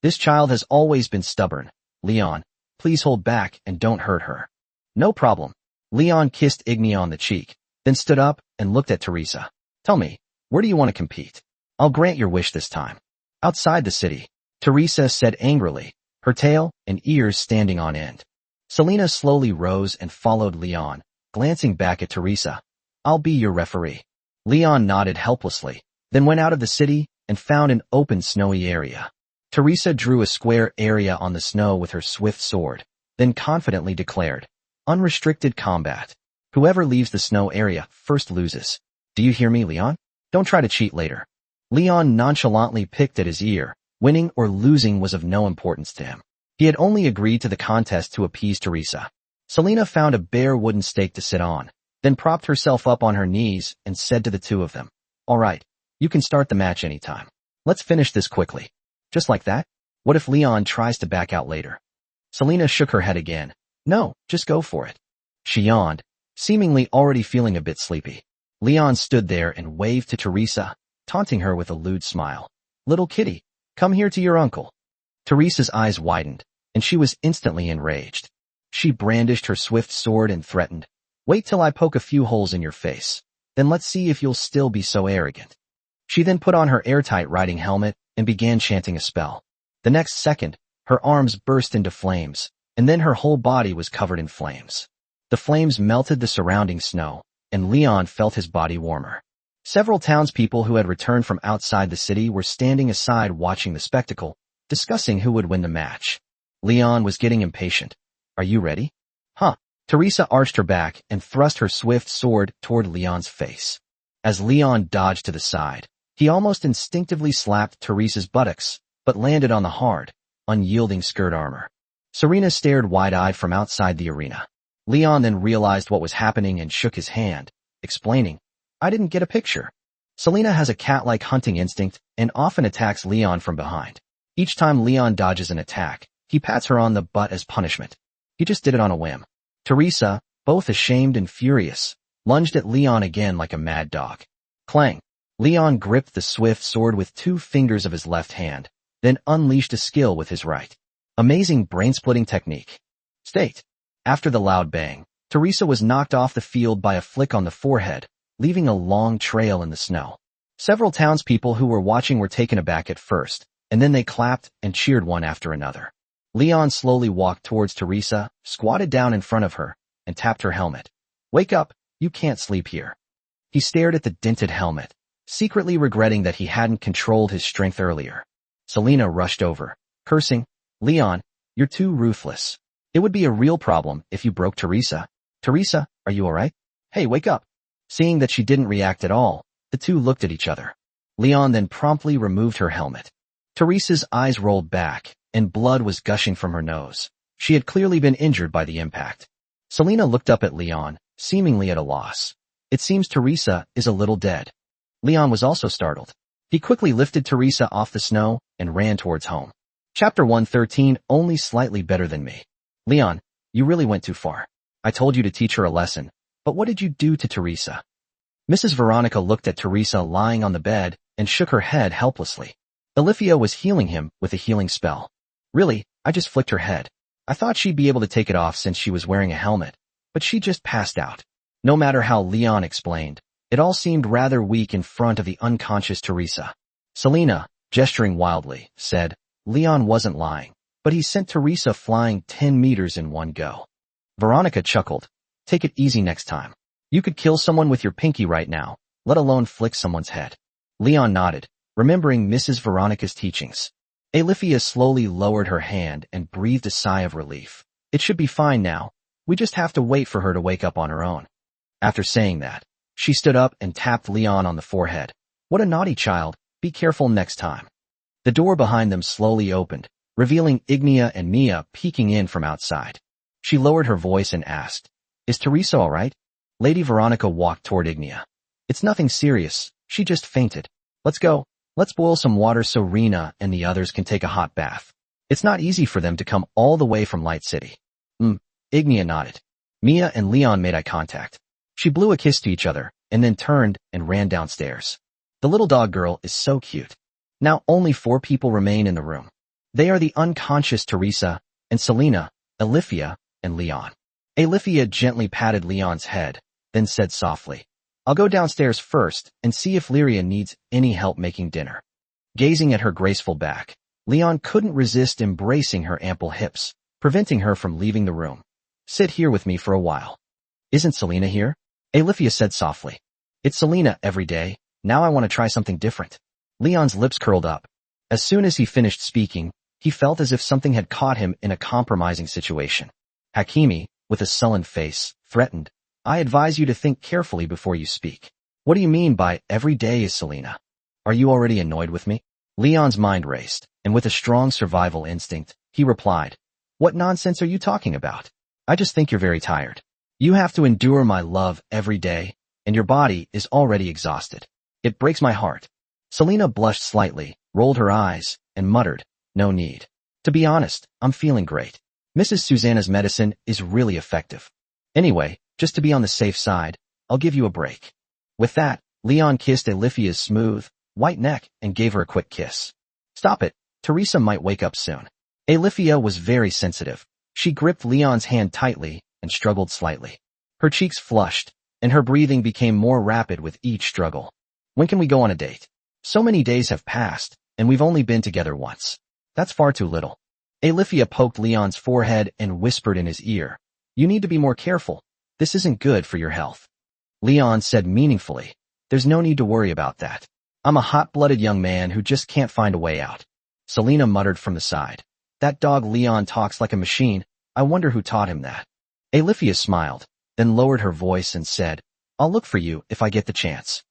This child has always been stubborn. Leon, please hold back and don't hurt her. No problem. Leon kissed Ignia on the cheek, then stood up and looked at Teresa. Tell me, where do you want to compete? I'll grant your wish this time. Outside the city, Teresa said angrily, her tail and ears standing on end. Selena slowly rose and followed Leon, glancing back at Teresa. I'll be your referee. Leon nodded helplessly, then went out of the city and found an open snowy area. Teresa drew a square area on the snow with her swift sword, then confidently declared, unrestricted combat. Whoever leaves the snow area first loses. Do you hear me, Leon? Don't try to cheat later. Leon nonchalantly picked at his ear. Winning or losing was of no importance to him. He had only agreed to the contest to appease Teresa. Selena found a bare wooden stake to sit on, then propped herself up on her knees and said to the two of them, all right, you can start the match anytime. Let's finish this quickly. Just like that? What if Leon tries to back out later? Selena shook her head again. No, just go for it. She yawned, seemingly already feeling a bit sleepy. Leon stood there and waved to Teresa, taunting her with a lewd smile. Little kitty, come here to your uncle. Teresa's eyes widened, and she was instantly enraged. She brandished her swift sword and threatened, wait till I poke a few holes in your face, then let's see if you'll still be so arrogant. She then put on her airtight riding helmet and began chanting a spell. The next second, her arms burst into flames, and then her whole body was covered in flames. The flames melted the surrounding snow, and Leon felt his body warmer. Several townspeople who had returned from outside the city were standing aside watching the spectacle, discussing who would win the match. Leon was getting impatient. Are you ready? Huh. Teresa arched her back and thrust her swift sword toward Leon's face. As Leon dodged to the side, he almost instinctively slapped Teresa's buttocks, but landed on the hard, unyielding skirt armor. Serena stared wide-eyed from outside the arena. Leon then realized what was happening and shook his hand, explaining, I didn't get a picture. Selena has a cat-like hunting instinct and often attacks Leon from behind. Each time Leon dodges an attack, he pats her on the butt as punishment. He just did it on a whim. Teresa, both ashamed and furious, lunged at Leon again like a mad dog. Clang! Leon gripped the swift sword with 2 fingers of his left hand, then unleashed a skill with his right. Amazing brain-splitting technique. State. After the loud bang, Teresa was knocked off the field by a flick on the forehead, leaving a long trail in the snow. Several townspeople who were watching were taken aback at first, and then they clapped and cheered one after another. Leon slowly walked towards Teresa, squatted down in front of her, and tapped her helmet. Wake up, you can't sleep here. He stared at the dented helmet, secretly regretting that he hadn't controlled his strength earlier. Selena rushed over, cursing, Leon, you're too ruthless. It would be a real problem if you broke Teresa. Teresa, are you alright? Hey, wake up. Seeing that she didn't react at all, the two looked at each other. Leon then promptly removed her helmet. Teresa's eyes rolled back, and blood was gushing from her nose. She had clearly been injured by the impact. Selena looked up at Leon, seemingly at a loss. It seems Teresa is a little dead. Leon was also startled. He quickly lifted Teresa off the snow and ran towards home. Chapter 113, only slightly better than me. Leon, you really went too far. I told you to teach her a lesson, but what did you do to Teresa? Mrs. Veronica looked at Teresa lying on the bed and shook her head helplessly. Olivia was healing him with a healing spell. Really, I just flicked her head. I thought she'd be able to take it off since she was wearing a helmet, but she just passed out. No matter how Leon explained, it all seemed rather weak in front of the unconscious Teresa. Selena, gesturing wildly, said, Leon wasn't lying, but he sent Teresa flying 10 meters in one go. Veronica chuckled. Take it easy next time. You could kill someone with your pinky right now, let alone flick someone's head. Leon nodded, remembering Mrs. Veronica's teachings. Olivia slowly lowered her hand and breathed a sigh of relief. It should be fine now. We just have to wait for her to wake up on her own. After saying that, she stood up and tapped Leon on the forehead. What a naughty child. Be careful next time. The door behind them slowly opened, revealing Ignia and Mia peeking in from outside. She lowered her voice and asked, Is Teresa all right? Lady Veronica walked toward Ignia. It's nothing serious. She just fainted. Let's go. Let's boil some water so Rena and the others can take a hot bath. It's not easy for them to come all the way from Light City. Ignia nodded. Mia and Leon made eye contact. She blew a kiss to each other, and then turned and ran downstairs. The little dog girl is so cute. Now only 4 people remain in the room. They are the unconscious Teresa, and Selena, Alifia, and Leon. Alifia gently patted Leon's head, then said softly, "I'll go downstairs first and see if Lyria needs any help making dinner." Gazing at her graceful back, Leon couldn't resist embracing her ample hips, preventing her from leaving the room. "Sit here with me for a while." "Isn't Selena here?" Alifia said softly. "It's Selena every day. Now I want to try something different." Leon's lips curled up. As soon as he finished speaking, he felt as if something had caught him in a compromising situation. Hakimi, with a sullen face, threatened, "I advise you to think carefully before you speak. What do you mean by every day is Selena? Are you already annoyed with me?" Leon's mind raced, and with a strong survival instinct, he replied, "What nonsense are you talking about? I just think you're very tired. You have to endure my love every day, and your body is already exhausted. It breaks my heart." Selena blushed slightly, rolled her eyes, and muttered, "No need. To be honest, I'm feeling great. Mrs. Susanna's medicine is really effective. Anyway, just to be on the safe side, I'll give you a break." With that, Leon kissed Alifia's smooth, white neck and gave her a quick kiss. "Stop it. Teresa might wake up soon." Alifia was very sensitive. She gripped Leon's hand tightly and struggled slightly. Her cheeks flushed, and her breathing became more rapid with each struggle. "When can we go on a date? So many days have passed, and we've only been together once. That's far too little." Alifia poked Leon's forehead and whispered in his ear, "You need to be more careful. This isn't good for your health." Leon said meaningfully, "There's no need to worry about that. I'm a hot-blooded young man who just can't find a way out." Selena muttered from the side, "That dog Leon talks like a machine. I wonder who taught him that." Alifia smiled, then lowered her voice and said, "I'll look for you if I get the chance."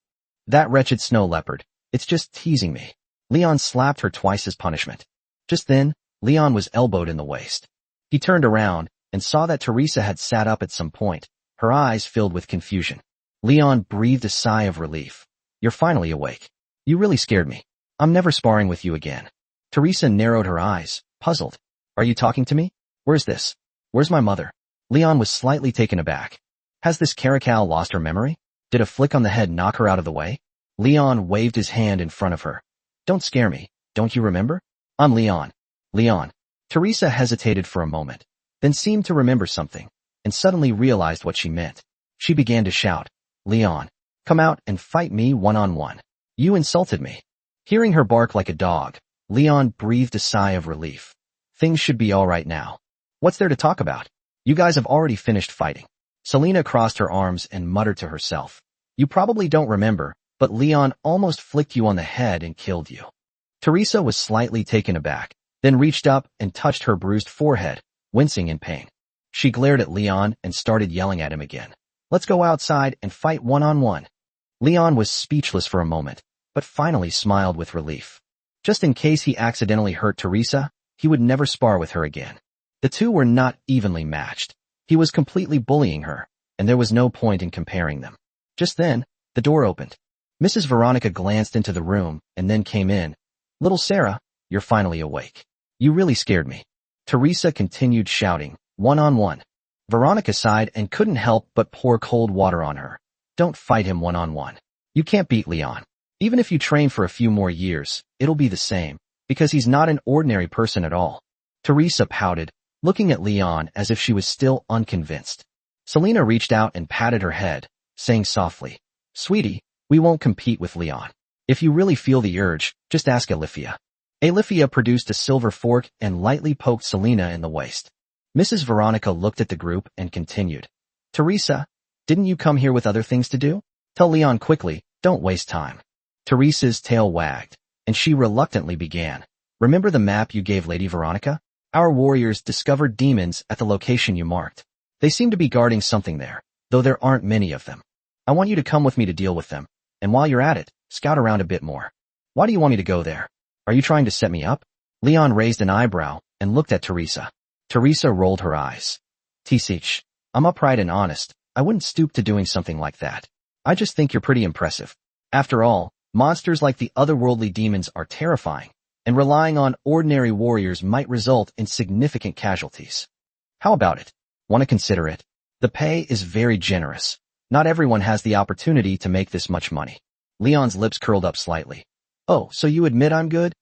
"That wretched snow leopard. It's just teasing me." Leon slapped her twice as punishment. Just then, Leon was elbowed in the waist. He turned around and saw that Teresa had sat up at some point, her eyes filled with confusion. Leon breathed a sigh of relief. "You're finally awake. You really scared me. I'm never sparring with you again." Teresa narrowed her eyes, puzzled. "Are you talking to me? Where's this? Where's my mother?" Leon was slightly taken aback. Has this caracal lost her memory? Did a flick on the head knock her out of the way? Leon waved his hand in front of her. "Don't scare me. Don't you remember? I'm Leon." "Leon." Teresa hesitated for a moment, then seemed to remember something, and suddenly realized what she meant. She began to shout, "Leon, come out and fight me one-on-one. You insulted me." Hearing her bark like a dog, Leon breathed a sigh of relief. Things should be all right now. "What's there to talk about? You guys have already finished fighting." Selena crossed her arms and muttered to herself, "You probably don't remember, but Leon almost flicked you on the head and killed you." Teresa was slightly taken aback, then reached up and touched her bruised forehead, wincing in pain. She glared at Leon and started yelling at him again. "Let's go outside and fight one-on-one." Leon was speechless for a moment, but finally smiled with relief. Just in case he accidentally hurt Teresa, he would never spar with her again. The two were not evenly matched. He was completely bullying her, and there was no point in comparing them. Just then, the door opened. Mrs. Veronica glanced into the room and then came in. "Little Sarah, you're finally awake. You really scared me." Teresa continued shouting, "One-on-one." Veronica sighed and couldn't help but pour cold water on her. "Don't fight him one-on-one. You can't beat Leon. Even if you train for a few more years, it'll be the same, because he's not an ordinary person at all." Teresa pouted, looking at Leon as if she was still unconvinced. Selena reached out and patted her head, saying softly, "Sweetie, we won't compete with Leon. If you really feel the urge, just ask Alifia." Alifia produced a silver fork and lightly poked Selena in the waist. Mrs. Veronica looked at the group and continued, "Teresa, didn't you come here with other things to do? Tell Leon quickly, don't waste time." Teresa's tail wagged, and she reluctantly began. "Remember the map you gave Lady Veronica? Our warriors discovered demons at the location you marked. They seem to be guarding something there, though there aren't many of them. I want you to come with me to deal with them, and while you're at it, scout around a bit more." "Why do you want me to go there? Are you trying to set me up?" Leon raised an eyebrow and looked at Teresa. Teresa rolled her eyes. "Tisich, I'm upright and honest. I wouldn't stoop to doing something like that. I just think you're pretty impressive. After all, monsters like the otherworldly demons are terrifying, and relying on ordinary warriors might result in significant casualties. How about it? Want to consider it? The pay is very generous. Not everyone has the opportunity to make this much money. Leon's lips curled up slightly. Oh, so you admit I'm good?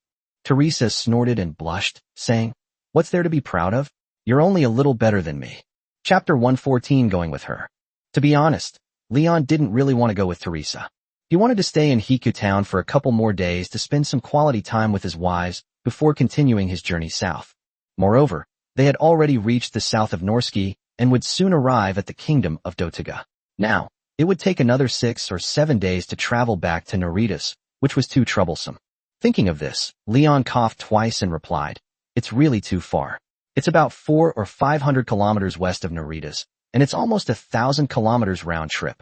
Teresa snorted and blushed, saying, what's there to be proud of? You're only a little better than me. Chapter 114 Going with her. To be honest, Leon didn't really want to go with Teresa. He wanted to stay in Hiku town for a couple more days to spend some quality time with his wives before continuing his journey south. Moreover, they had already reached the south of Norski and would soon arrive at the kingdom of Dotaga. Now, it would take another 6 or 7 days to travel back to Naritas, which was too troublesome. Thinking of this, Leon coughed twice and replied, it's really too far. It's about 400 or 500 kilometers west of Naritas, and it's almost 1,000 kilometers round trip.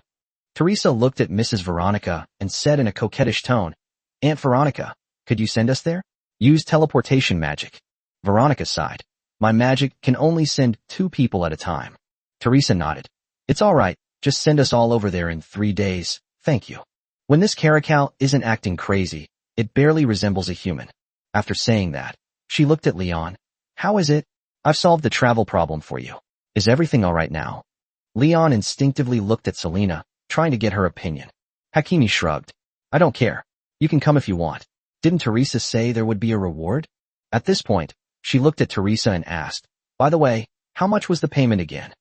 Teresa looked at Mrs. Veronica and said in a coquettish tone, Aunt Veronica, could you send us there? Use teleportation magic. Veronica sighed. My magic can only send 2 people at a time. Teresa nodded. It's all right, just send us all over there in 3 days, thank you. When this caracal isn't acting crazy, it barely resembles a human. After saying that, she looked at Leon. How is it? I've solved the travel problem for you. Is everything all right now? Leon instinctively looked at Selena, trying to get her opinion. Hakimi shrugged. I don't care. You can come if you want. Didn't Teresa say there would be a reward? At this point, she looked at Teresa and asked, by the way, how much was the payment again?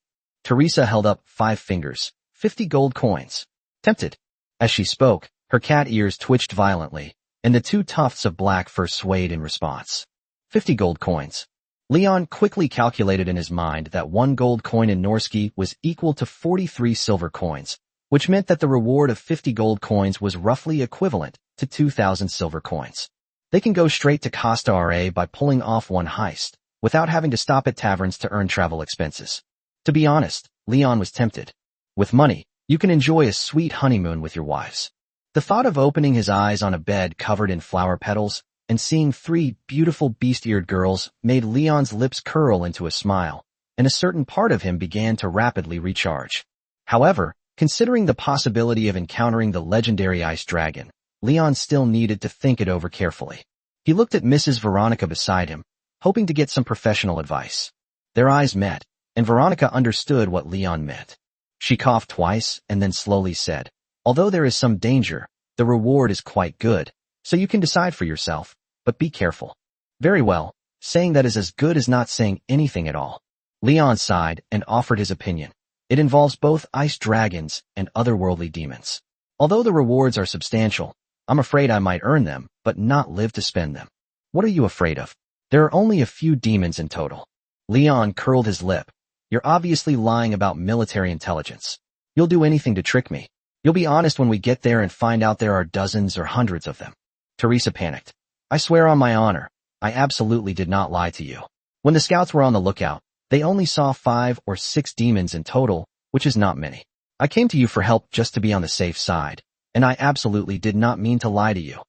Teresa held up 5 fingers, 50 gold coins. Tempted. As she spoke, her cat ears twitched violently, and the 2 tufts of black fur swayed in response. 50 gold coins. Leon quickly calculated in his mind that 1 gold coin in Norski was equal to 43 silver coins, which meant that the reward of 50 gold coins was roughly equivalent to 2,000 silver coins. They can go straight to Costa Ra by pulling off one heist, without having to stop at taverns to earn travel expenses. To be honest, Leon was tempted. With money, you can enjoy a sweet honeymoon with your wives. The thought of opening his eyes on a bed covered in flower petals and seeing 3 beautiful beast-eared girls made Leon's lips curl into a smile, and a certain part of him began to rapidly recharge. However, considering the possibility of encountering the legendary ice dragon, Leon still needed to think it over carefully. He looked at Mrs. Veronica beside him, hoping to get some professional advice. Their eyes met, and Veronica understood what Leon meant. She coughed twice and then slowly said, although there is some danger, the reward is quite good, so you can decide for yourself, but be careful. Very well, saying that is as good as not saying anything at all. Leon sighed and offered his opinion. It involves both ice dragons and otherworldly demons. Although the rewards are substantial, I'm afraid I might earn them, but not live to spend them. What are you afraid of? There are only a few demons in total. Leon curled his lip. You're obviously lying about military intelligence. You'll do anything to trick me. You'll be honest when we get there and find out there are dozens or hundreds of them. Teresa panicked. I swear on my honor, I absolutely did not lie to you. When the scouts were on the lookout, they only saw 5 or 6 demons in total, which is not many. I came to you for help just to be on the safe side, and I absolutely did not mean to lie to you.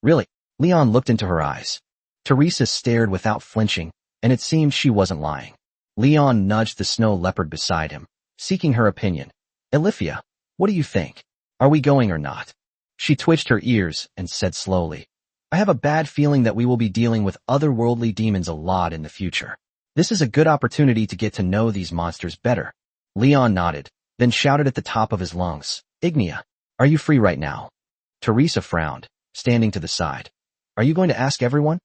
Really? Leon looked into her eyes. Teresa stared without flinching, and it seemed she wasn't lying. Leon nudged the snow leopard beside him, seeking her opinion. Elifia, what do you think? Are we going or not? She twitched her ears and said slowly, I have a bad feeling that we will be dealing with otherworldly demons a lot in the future. This is a good opportunity to get to know these monsters better. Leon nodded, then shouted at the top of his lungs, Ignia, are you free right now? Teresa frowned, standing to the side. Are you going to ask everyone?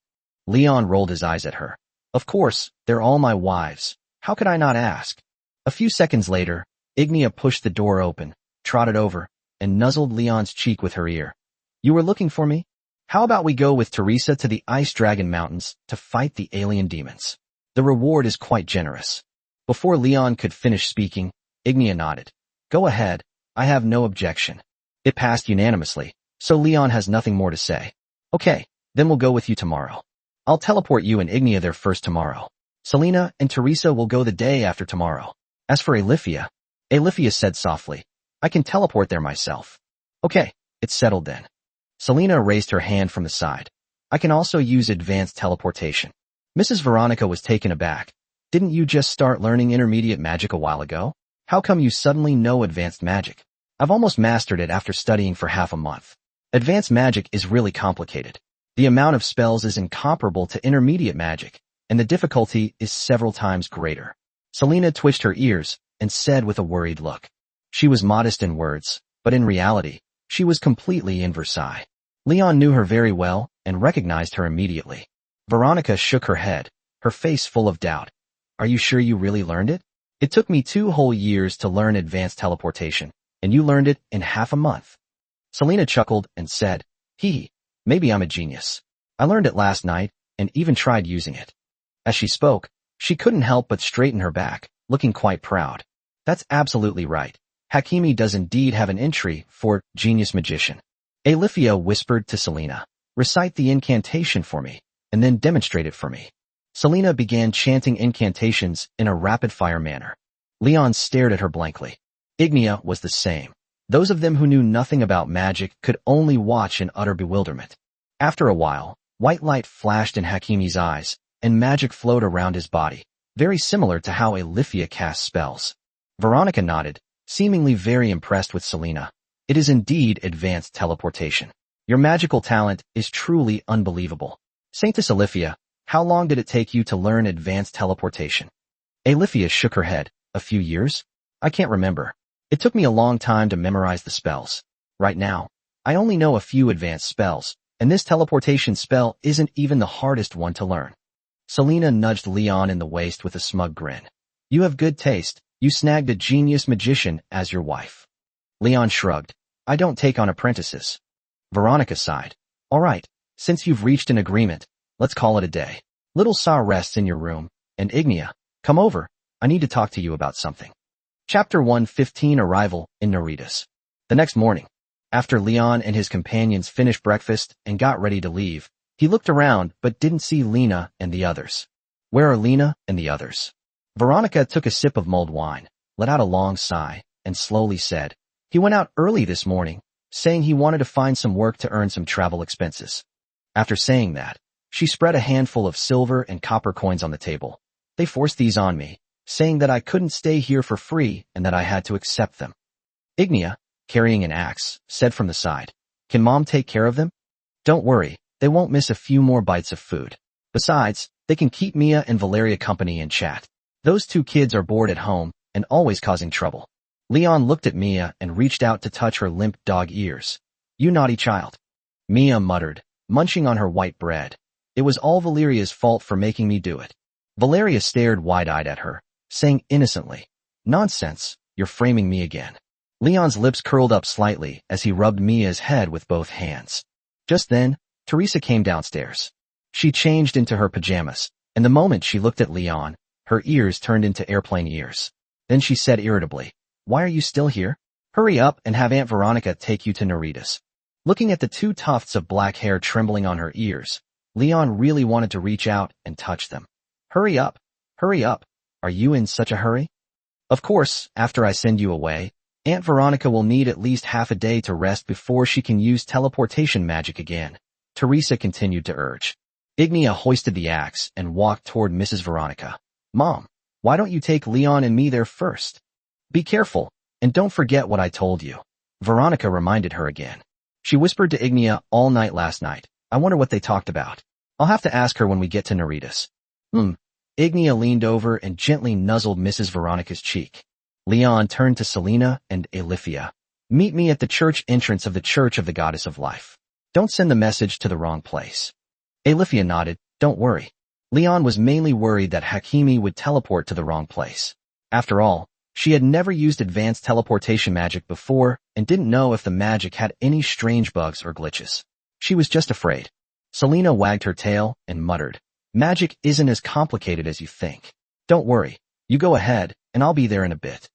Leon rolled his eyes at her. Of course, they're all my wives. How could I not ask? A few seconds later, Ignia pushed the door open, trotted over, and nuzzled Leon's cheek with her ear. You were looking for me? How about we go with Teresa to the Ice Dragon Mountains to fight the alien demons? The reward is quite generous. Before Leon could finish speaking, Ignia nodded. Go ahead, I have no objection. It passed unanimously, so Leon has nothing more to say. Okay, then we'll go with you tomorrow. I'll teleport you and Ignia there first tomorrow. Selena and Teresa will go the day after tomorrow. As for Elifia, Elifia said softly, I can teleport there myself. Okay, it's settled then. Selena raised her hand from the side. I can also use advanced teleportation. Mrs. Veronica was taken aback. Didn't you just start learning intermediate magic a while ago? How come you suddenly know advanced magic? I've almost mastered it after studying for half a month. Advanced magic is really complicated. The amount of spells is incomparable to intermediate magic, and the difficulty is several times greater. Selena twitched her ears and said with a worried look. She was modest in words, but in reality, she was completely in Versailles. Leon knew her very well and recognized her immediately. Veronica shook her head, her face full of doubt. Are you sure you really learned it? It took me 2 whole years to learn advanced teleportation, and you learned it in half a month. Selena chuckled and said, maybe I'm a genius. I learned it last night and even tried using it. As she spoke, she couldn't help but straighten her back, looking quite proud. That's absolutely right. Hakimi does indeed have an entry for genius magician. Alifia whispered to Selena, recite the incantation for me, and then demonstrate it for me. Selena began chanting incantations in a rapid-fire manner. Leon stared at her blankly. Ignia was the same. Those of them who knew nothing about magic could only watch in utter bewilderment. After a while, white light flashed in Hakimi's eyes, and magic flowed around his body, very similar to how Alifia casts spells. Veronica nodded, seemingly very impressed with Selena. It is indeed advanced teleportation. Your magical talent is truly unbelievable. Saintess Alifia, how long did it take you to learn advanced teleportation? Alifia shook her head. A few years? I can't remember. It took me a long time to memorize the spells. Right now, I only know a few advanced spells, and this teleportation spell isn't even the hardest one to learn. Selena nudged Leon in the waist with a smug grin. You have good taste. You snagged a genius magician as your wife. Leon shrugged. I don't take on apprentices. Veronica sighed. All right, since you've reached an agreement, let's call it a day. Little Sa rests in your room, and Ignia, come over. I need to talk to you about something. Chapter 115 Arrival in Naritas. The next morning, after Leon and his companions finished breakfast and got ready to leave, he looked around but didn't see Lena and the others. Where are Lena and the others? Veronica took a sip of mulled wine, let out a long sigh, and slowly said, he went out early this morning, saying he wanted to find some work to earn some travel expenses. After saying that, she spread a handful of silver and copper coins on the table. They forced these on me, saying that I couldn't stay here for free and that I had to accept them. Ignia, carrying an axe, said from the side, can Mom take care of them? Don't worry, they won't miss a few more bites of food. Besides, they can keep Mia and Valeria company and chat. Those 2 kids are bored at home and always causing trouble. Leon looked at Mia and reached out to touch her limp dog ears. You naughty child. Mia muttered, munching on her white bread. It was all Valeria's fault for making me do it. Valeria stared wide-eyed at her, saying innocently, nonsense, you're framing me again. Leon's lips curled up slightly as he rubbed Mia's head with both hands. Just then, Teresa came downstairs. She changed into her pajamas, and the moment she looked at Leon, her ears turned into airplane ears. Then she said irritably, why are you still here? Hurry up and have Aunt Veronica take you to Naritas. Looking at the 2 tufts of black hair trembling on her ears, Leon really wanted to reach out and touch them. Hurry up. Hurry up. Are you in such a hurry? Of course, after I send you away, Aunt Veronica will need at least half a day to rest before she can use teleportation magic again. Teresa continued to urge. Ignia hoisted the axe and walked toward Mrs. Veronica. Mom, why don't you take Leon and me there first? Be careful, and don't forget what I told you. Veronica reminded her again. She whispered to Ignia all night last night. I wonder what they talked about. I'll have to ask her when we get to Naritas. Ignia leaned over and gently nuzzled Mrs. Veronica's cheek. Leon turned to Selena and Alifia. Meet me at the church entrance of the Church of the Goddess of Life. Don't send the message to the wrong place. Alifia nodded. Don't worry. Leon was mainly worried that Hakimi would teleport to the wrong place. After all, she had never used advanced teleportation magic before and didn't know if the magic had any strange bugs or glitches. She was just afraid. Selena wagged her tail and muttered, magic isn't as complicated as you think. Don't worry. You go ahead, and I'll be there in a bit.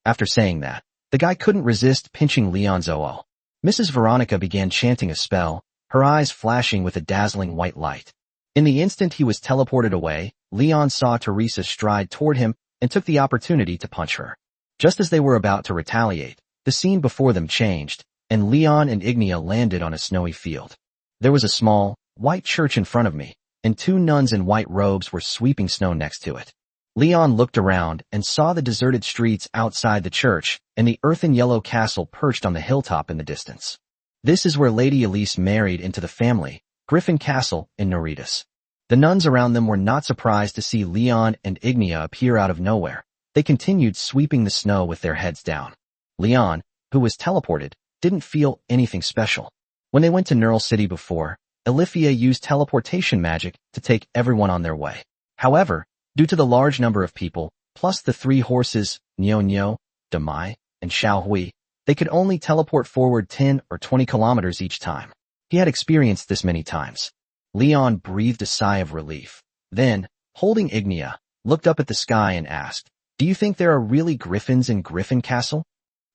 After saying that, the guy couldn't resist pinching Leon's oo. Mrs. Veronica began chanting a spell, her eyes flashing with a dazzling white light. In the instant he was teleported away, Leon saw Teresa stride toward him and took the opportunity to punch her. Just as they were about to retaliate, the scene before them changed, and Leon and Ignia landed on a snowy field. There was a small, white church in front of me, and 2 nuns in white robes were sweeping snow next to it. Leon looked around and saw the deserted streets outside the church and the earthen yellow castle perched on the hilltop in the distance. This is where Lady Elise married into the family, Griffin Castle in Naritas. The nuns around them were not surprised to see Leon and Ignia appear out of nowhere. They continued sweeping the snow with their heads down. Leon, who was teleported, didn't feel anything special. When they went to Neural City before, Alifia used teleportation magic to take everyone on their way. However, due to the large number of people, plus the 3 horses, Nyo Nyo, Damai, and Xiao Hui, they could only teleport forward 10 or 20 kilometers each time. He had experienced this many times. Leon breathed a sigh of relief. Then, holding Ignia, looked up at the sky and asked, "Do you think there are really griffins in Griffin Castle?"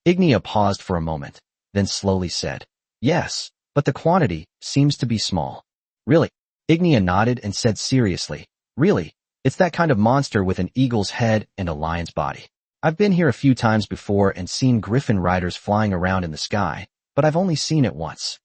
Ignia paused for a moment, then slowly said, "Yes, but the quantity seems to be small." "Really?" Ignia nodded and said seriously, "Really, it's that kind of monster with an eagle's head and a lion's body. I've been here a few times before and seen griffin riders flying around in the sky, but I've only seen it once."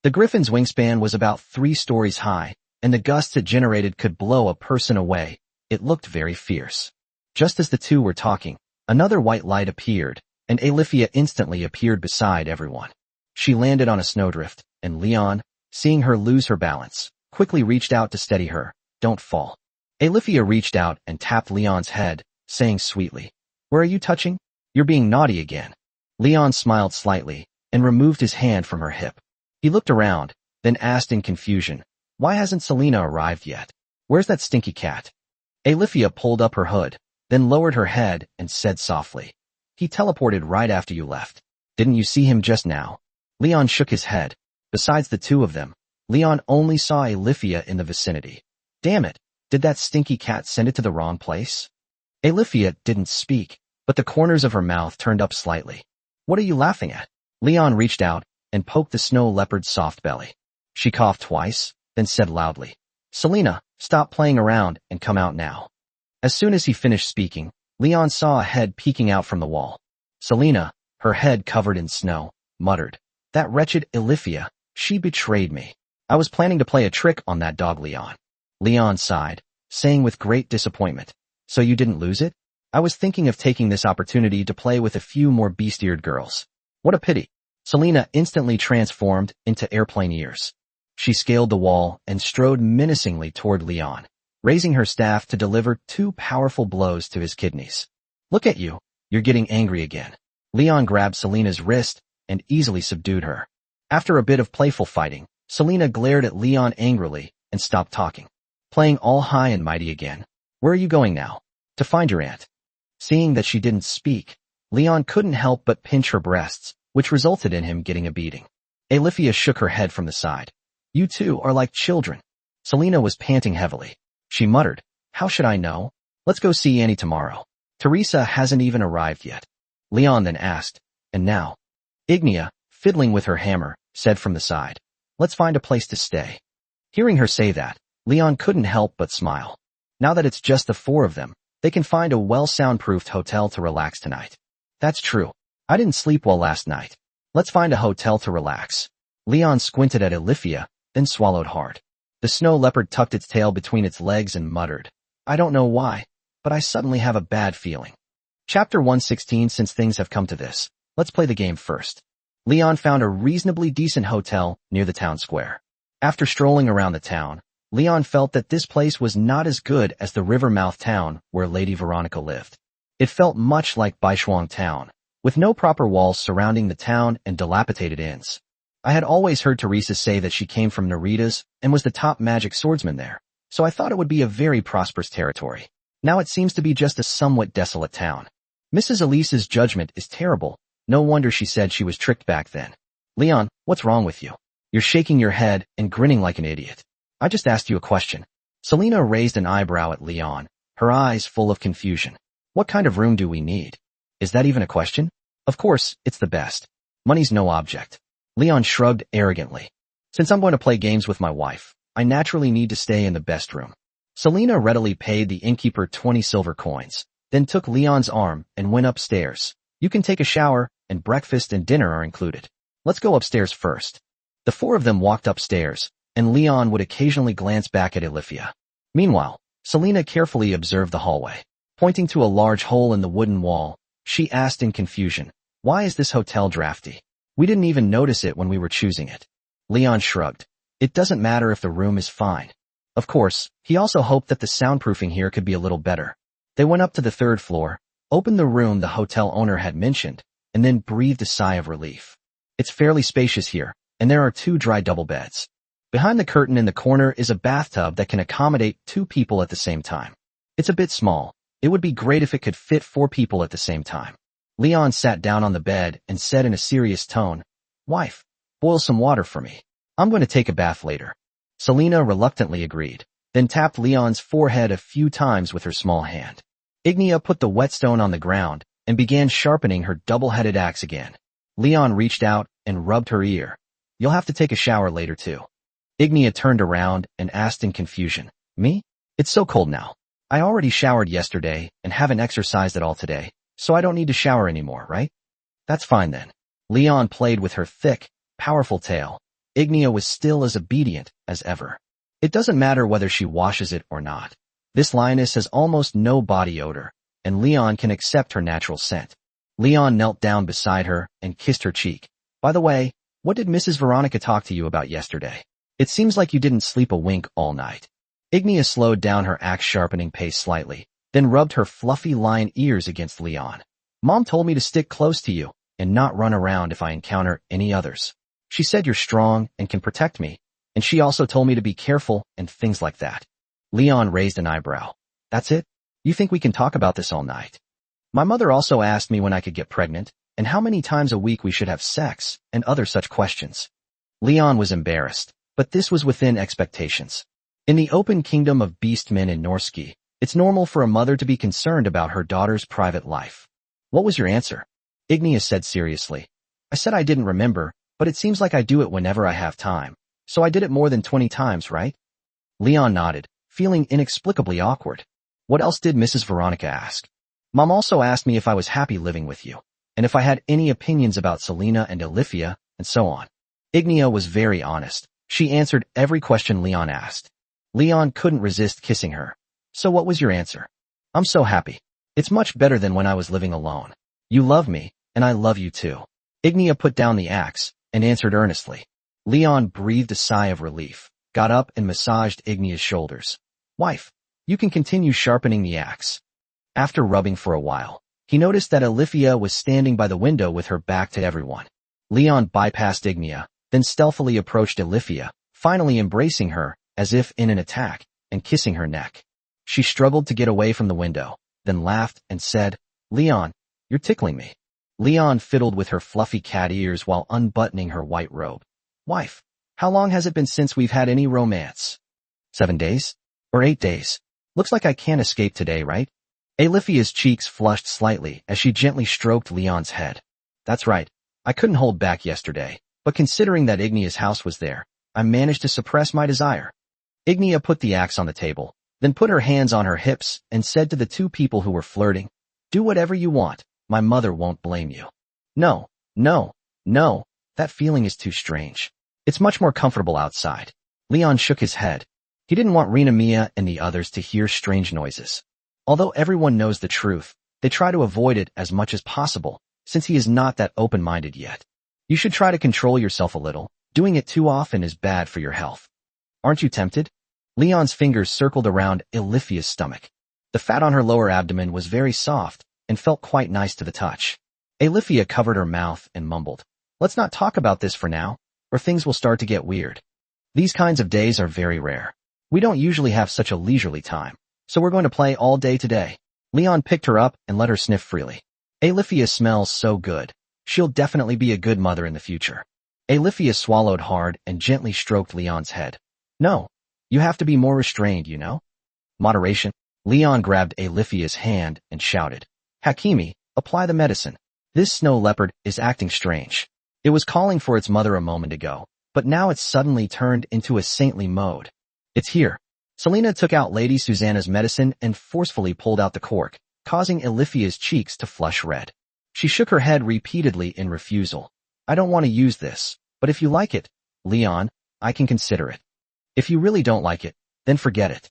The griffin's wingspan was about 3 stories high, and the gusts it generated could blow a person away. It looked very fierce. Just as the two were talking, another white light appeared, and Alifia instantly appeared beside everyone. She landed on a snowdrift, and Leon, seeing her lose her balance, quickly reached out to steady her. "Don't fall." Alifia reached out and tapped Leon's head, saying sweetly, "Where are you touching? You're being naughty again." Leon smiled slightly and removed his hand from her hip. He looked around, then asked in confusion, "Why hasn't Selena arrived yet? Where's that stinky cat?" Alifia pulled up her hood, then lowered her head and said softly, "He teleported right after you left. Didn't you see him just now?" Leon shook his head. Besides the 2 of them, Leon only saw Alifia in the vicinity. Damn it, did that stinky cat send it to the wrong place? Alifia didn't speak, but the corners of her mouth turned up slightly. "What are you laughing at?" Leon reached out and poked the snow leopard's soft belly. She coughed twice, then said loudly, "Selena, stop playing around and come out now." As soon as he finished speaking, Leon saw a head peeking out from the wall. Selena, her head covered in snow, muttered, "That wretched Alifia, she betrayed me. I was planning to play a trick on that dog Leon." Leon sighed, saying with great disappointment, "So you didn't lose it? I was thinking of taking this opportunity to play with a few more beast-eared girls. What a pity." Selena instantly transformed into airplane ears. She scaled the wall and strode menacingly toward Leon, raising her staff to deliver 2 powerful blows to his kidneys. "Look at you, you're getting angry again." Leon grabbed Selena's wrist and easily subdued her. After a bit of playful fighting, Selena glared at Leon angrily and stopped talking. "Playing all high and mighty again. Where are you going now?" "To find your aunt." Seeing that she didn't speak, Leon couldn't help but pinch her breasts, which resulted in him getting a beating. Alifia shook her head from the side. "You two are like children." Selena was panting heavily. She muttered, "How should I know? Let's go see Annie tomorrow. Teresa hasn't even arrived yet." Leon then asked, "And now?" Ignia, fiddling with her hammer, said from the side, "Let's find a place to stay." Hearing her say that, Leon couldn't help but smile. Now that it's just the 4 of them, they can find a well-soundproofed hotel to relax tonight. "That's true. I didn't sleep well last night. Let's find a hotel to relax." Leon squinted at Alifia, then swallowed hard. The snow leopard tucked its tail between its legs and muttered, "I don't know why, but I suddenly have a bad feeling." Chapter 116. Since things have come to this, let's play the game first. Leon found a reasonably decent hotel near the town square. After strolling around the town, Leon felt that this place was not as good as the Rivermouth town where Lady Veronica lived. It felt much like Baishuang town, with no proper walls surrounding the town and dilapidated inns. I had always heard Teresa say that she came from Narita's and was the top magic swordsman there, so I thought it would be a very prosperous territory. Now it seems to be just a somewhat desolate town. Mrs. Elise's judgment is terrible. No wonder she said she was tricked back then. "Leon, what's wrong with you? You're shaking your head and grinning like an idiot. I just asked you a question." Selena raised an eyebrow at Leon, her eyes full of confusion. "What kind of room do we need? Is that even a question? Of course, it's the best. Money's no object." Leon shrugged arrogantly. "Since I'm going to play games with my wife, I naturally need to stay in the best room." Selena readily paid the innkeeper 20 silver coins, then took Leon's arm and went upstairs. "You can take a shower, and breakfast and dinner are included. Let's go upstairs first." The 4 of them walked upstairs, and Leon would occasionally glance back at Alifia. Meanwhile, Selena carefully observed the hallway. Pointing to a large hole in the wooden wall, she asked in confusion, "Why is this hotel drafty? We didn't even notice it when we were choosing it." Leon shrugged. It doesn't matter if the room is fine. Of course, he also hoped that the soundproofing here could be a little better. They went up to the 3rd floor, opened the room the hotel owner had mentioned, and then breathed a sigh of relief. It's fairly spacious here, and there are 2 dry double beds. Behind the curtain in the corner is a bathtub that can accommodate 2 people at the same time. It's a bit small. It would be great if it could fit 4 people at the same time. Leon sat down on the bed and said in a serious tone, "Wife, boil some water for me. I'm going to take a bath later." Selena reluctantly agreed, then tapped Leon's forehead a few times with her small hand. Ignia put the whetstone on the ground and began sharpening her double-headed axe again. Leon reached out and rubbed her ear. "You'll have to take a shower later too." Ignia turned around and asked in confusion, "Me? It's so cold now. I already showered yesterday and haven't exercised at all today, so I don't need to shower anymore, right?" "That's fine then." Leon played with her thick, powerful tail. Ignia was still as obedient as ever. It doesn't matter whether she washes it or not. This lioness has almost no body odor, and Leon can accept her natural scent. Leon knelt down beside her and kissed her cheek. "By the way, what did Mrs. Veronica talk to you about yesterday? It seems like you didn't sleep a wink all night." Ignia slowed down her axe-sharpening pace slightly, then rubbed her fluffy lion ears against Leon. "Mom told me to stick close to you and not run around if I encounter any others. She said you're strong and can protect me, and she also told me to be careful and things like that." Leon raised an eyebrow. "That's it? You think we can talk about this all night?" "My mother also asked me when I could get pregnant, and how many times a week we should have sex, and other such questions." Leon was embarrassed, but this was within expectations. In the open kingdom of beastmen in Norski, it's normal for a mother to be concerned about her daughter's private life. "What was your answer?" Ignia said seriously. "I said I didn't remember, but it seems like I do it whenever I have time. So I did it more than 20 times, right?" Leon nodded, feeling inexplicably awkward. "What else did Mrs. Veronica ask?" "Mom also asked me if I was happy living with you, and if I had any opinions about Selena and Olivia, and so on." Ignia was very honest. She answered every question Leon asked. Leon couldn't resist kissing her. "So what was your answer?" "I'm so happy. It's much better than when I was living alone. You love me, and I love you too." Ignia put down the axe and answered earnestly. Leon breathed a sigh of relief, got up and massaged Ignia's shoulders. "Wife, you can continue sharpening the axe." After rubbing for a while, he noticed that Olivia was standing by the window with her back to everyone. Leon bypassed Ignia, then stealthily approached Olivia, finally embracing her, as if in an attack, and kissing her neck. She struggled to get away from the window, then laughed and said, "Leon, you're tickling me." Leon fiddled with her fluffy cat ears while unbuttoning her white robe. "Wife, how long has it been since we've had any romance?" 7 days? Or 8 days? Looks like I can't escape today, right?" Olivia's cheeks flushed slightly as she gently stroked Leon's head. "That's right. I couldn't hold back yesterday, but considering that Ignia's house was there, I managed to suppress my desire." Ignia put the axe on the table, then put her hands on her hips and said to the 2 people who were flirting, "Do whatever you want. My mother won't blame you." No, that feeling is too strange. It's much more comfortable outside." Leon shook his head. He didn't want Rena Mia and the others to hear strange noises. Although everyone knows the truth, they try to avoid it as much as possible, since he is not that open-minded yet. You should try to control yourself a little. Doing it too often is bad for your health. "Aren't you tempted?" Leon's fingers circled around Olivia's stomach. The fat on her lower abdomen was very soft and felt quite nice to the touch. Olivia covered her mouth and mumbled, "Let's not talk about this for now, or things will start to get weird. These kinds of days are very rare. We don't usually have such a leisurely time, so we're going to play all day today." Leon picked her up and let her sniff freely. "Olivia smells so good. She'll definitely be a good mother in the future." Olivia swallowed hard and gently stroked Leon's head. "No, you have to be more restrained, you know?" "Moderation." Leon grabbed Olivia's hand and shouted, "Hakimi, apply the medicine. This snow leopard is acting strange." It was calling for its mother a moment ago, but now it's suddenly turned into a saintly mode. "It's here." Selena took out Lady Susanna's medicine and forcefully pulled out the cork, causing Olivia's cheeks to flush red. She shook her head repeatedly in refusal. "I don't want to use this, but if you like it, Leon, I can consider it. If you really don't like it, then forget it."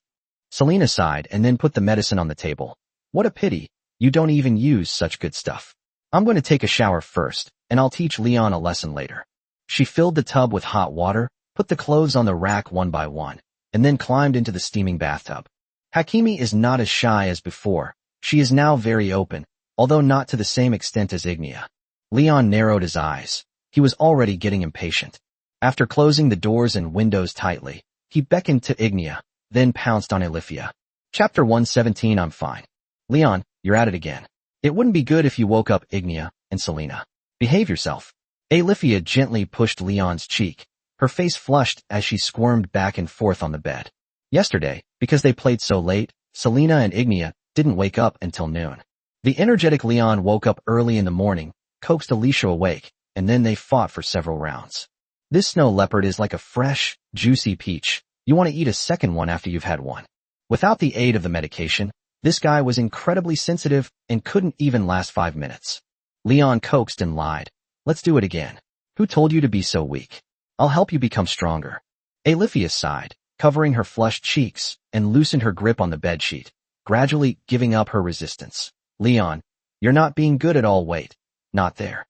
Selena sighed and then put the medicine on the table. "What a pity, you don't even use such good stuff. I'm going to take a shower first, and I'll teach Leon a lesson later." She filled the tub with hot water, put the clothes on the rack one by one, and then climbed into the steaming bathtub. Hakimi is not as shy as before. She is now very open, although not to the same extent as Ignia. Leon narrowed his eyes. He was already getting impatient. After closing the doors and windows tightly, he beckoned to Ignia, then pounced on Alifia. Chapter 117. I'm fine. Leon, you're at it again. It wouldn't be good if you woke up Ignia and Selena. Behave yourself. Alifia gently pushed Leon's cheek. Her face flushed as she squirmed back and forth on the bed. Yesterday, because they played so late, Selena and Ignia didn't wake up until noon. The energetic Leon woke up early in the morning, coaxed Alicia awake, and then they fought for several rounds. This snow leopard is like a fresh, juicy peach. You want to eat a second one after you've had one. Without the aid of the medication, this guy was incredibly sensitive and couldn't even last 5 minutes. Leon coaxed and lied. Let's do it again. Who told you to be so weak? I'll help you become stronger. Alifia sighed, covering her flushed cheeks, and loosened her grip on the bedsheet, gradually giving up her resistance. Leon, you're not being good at all. Wait. Not there.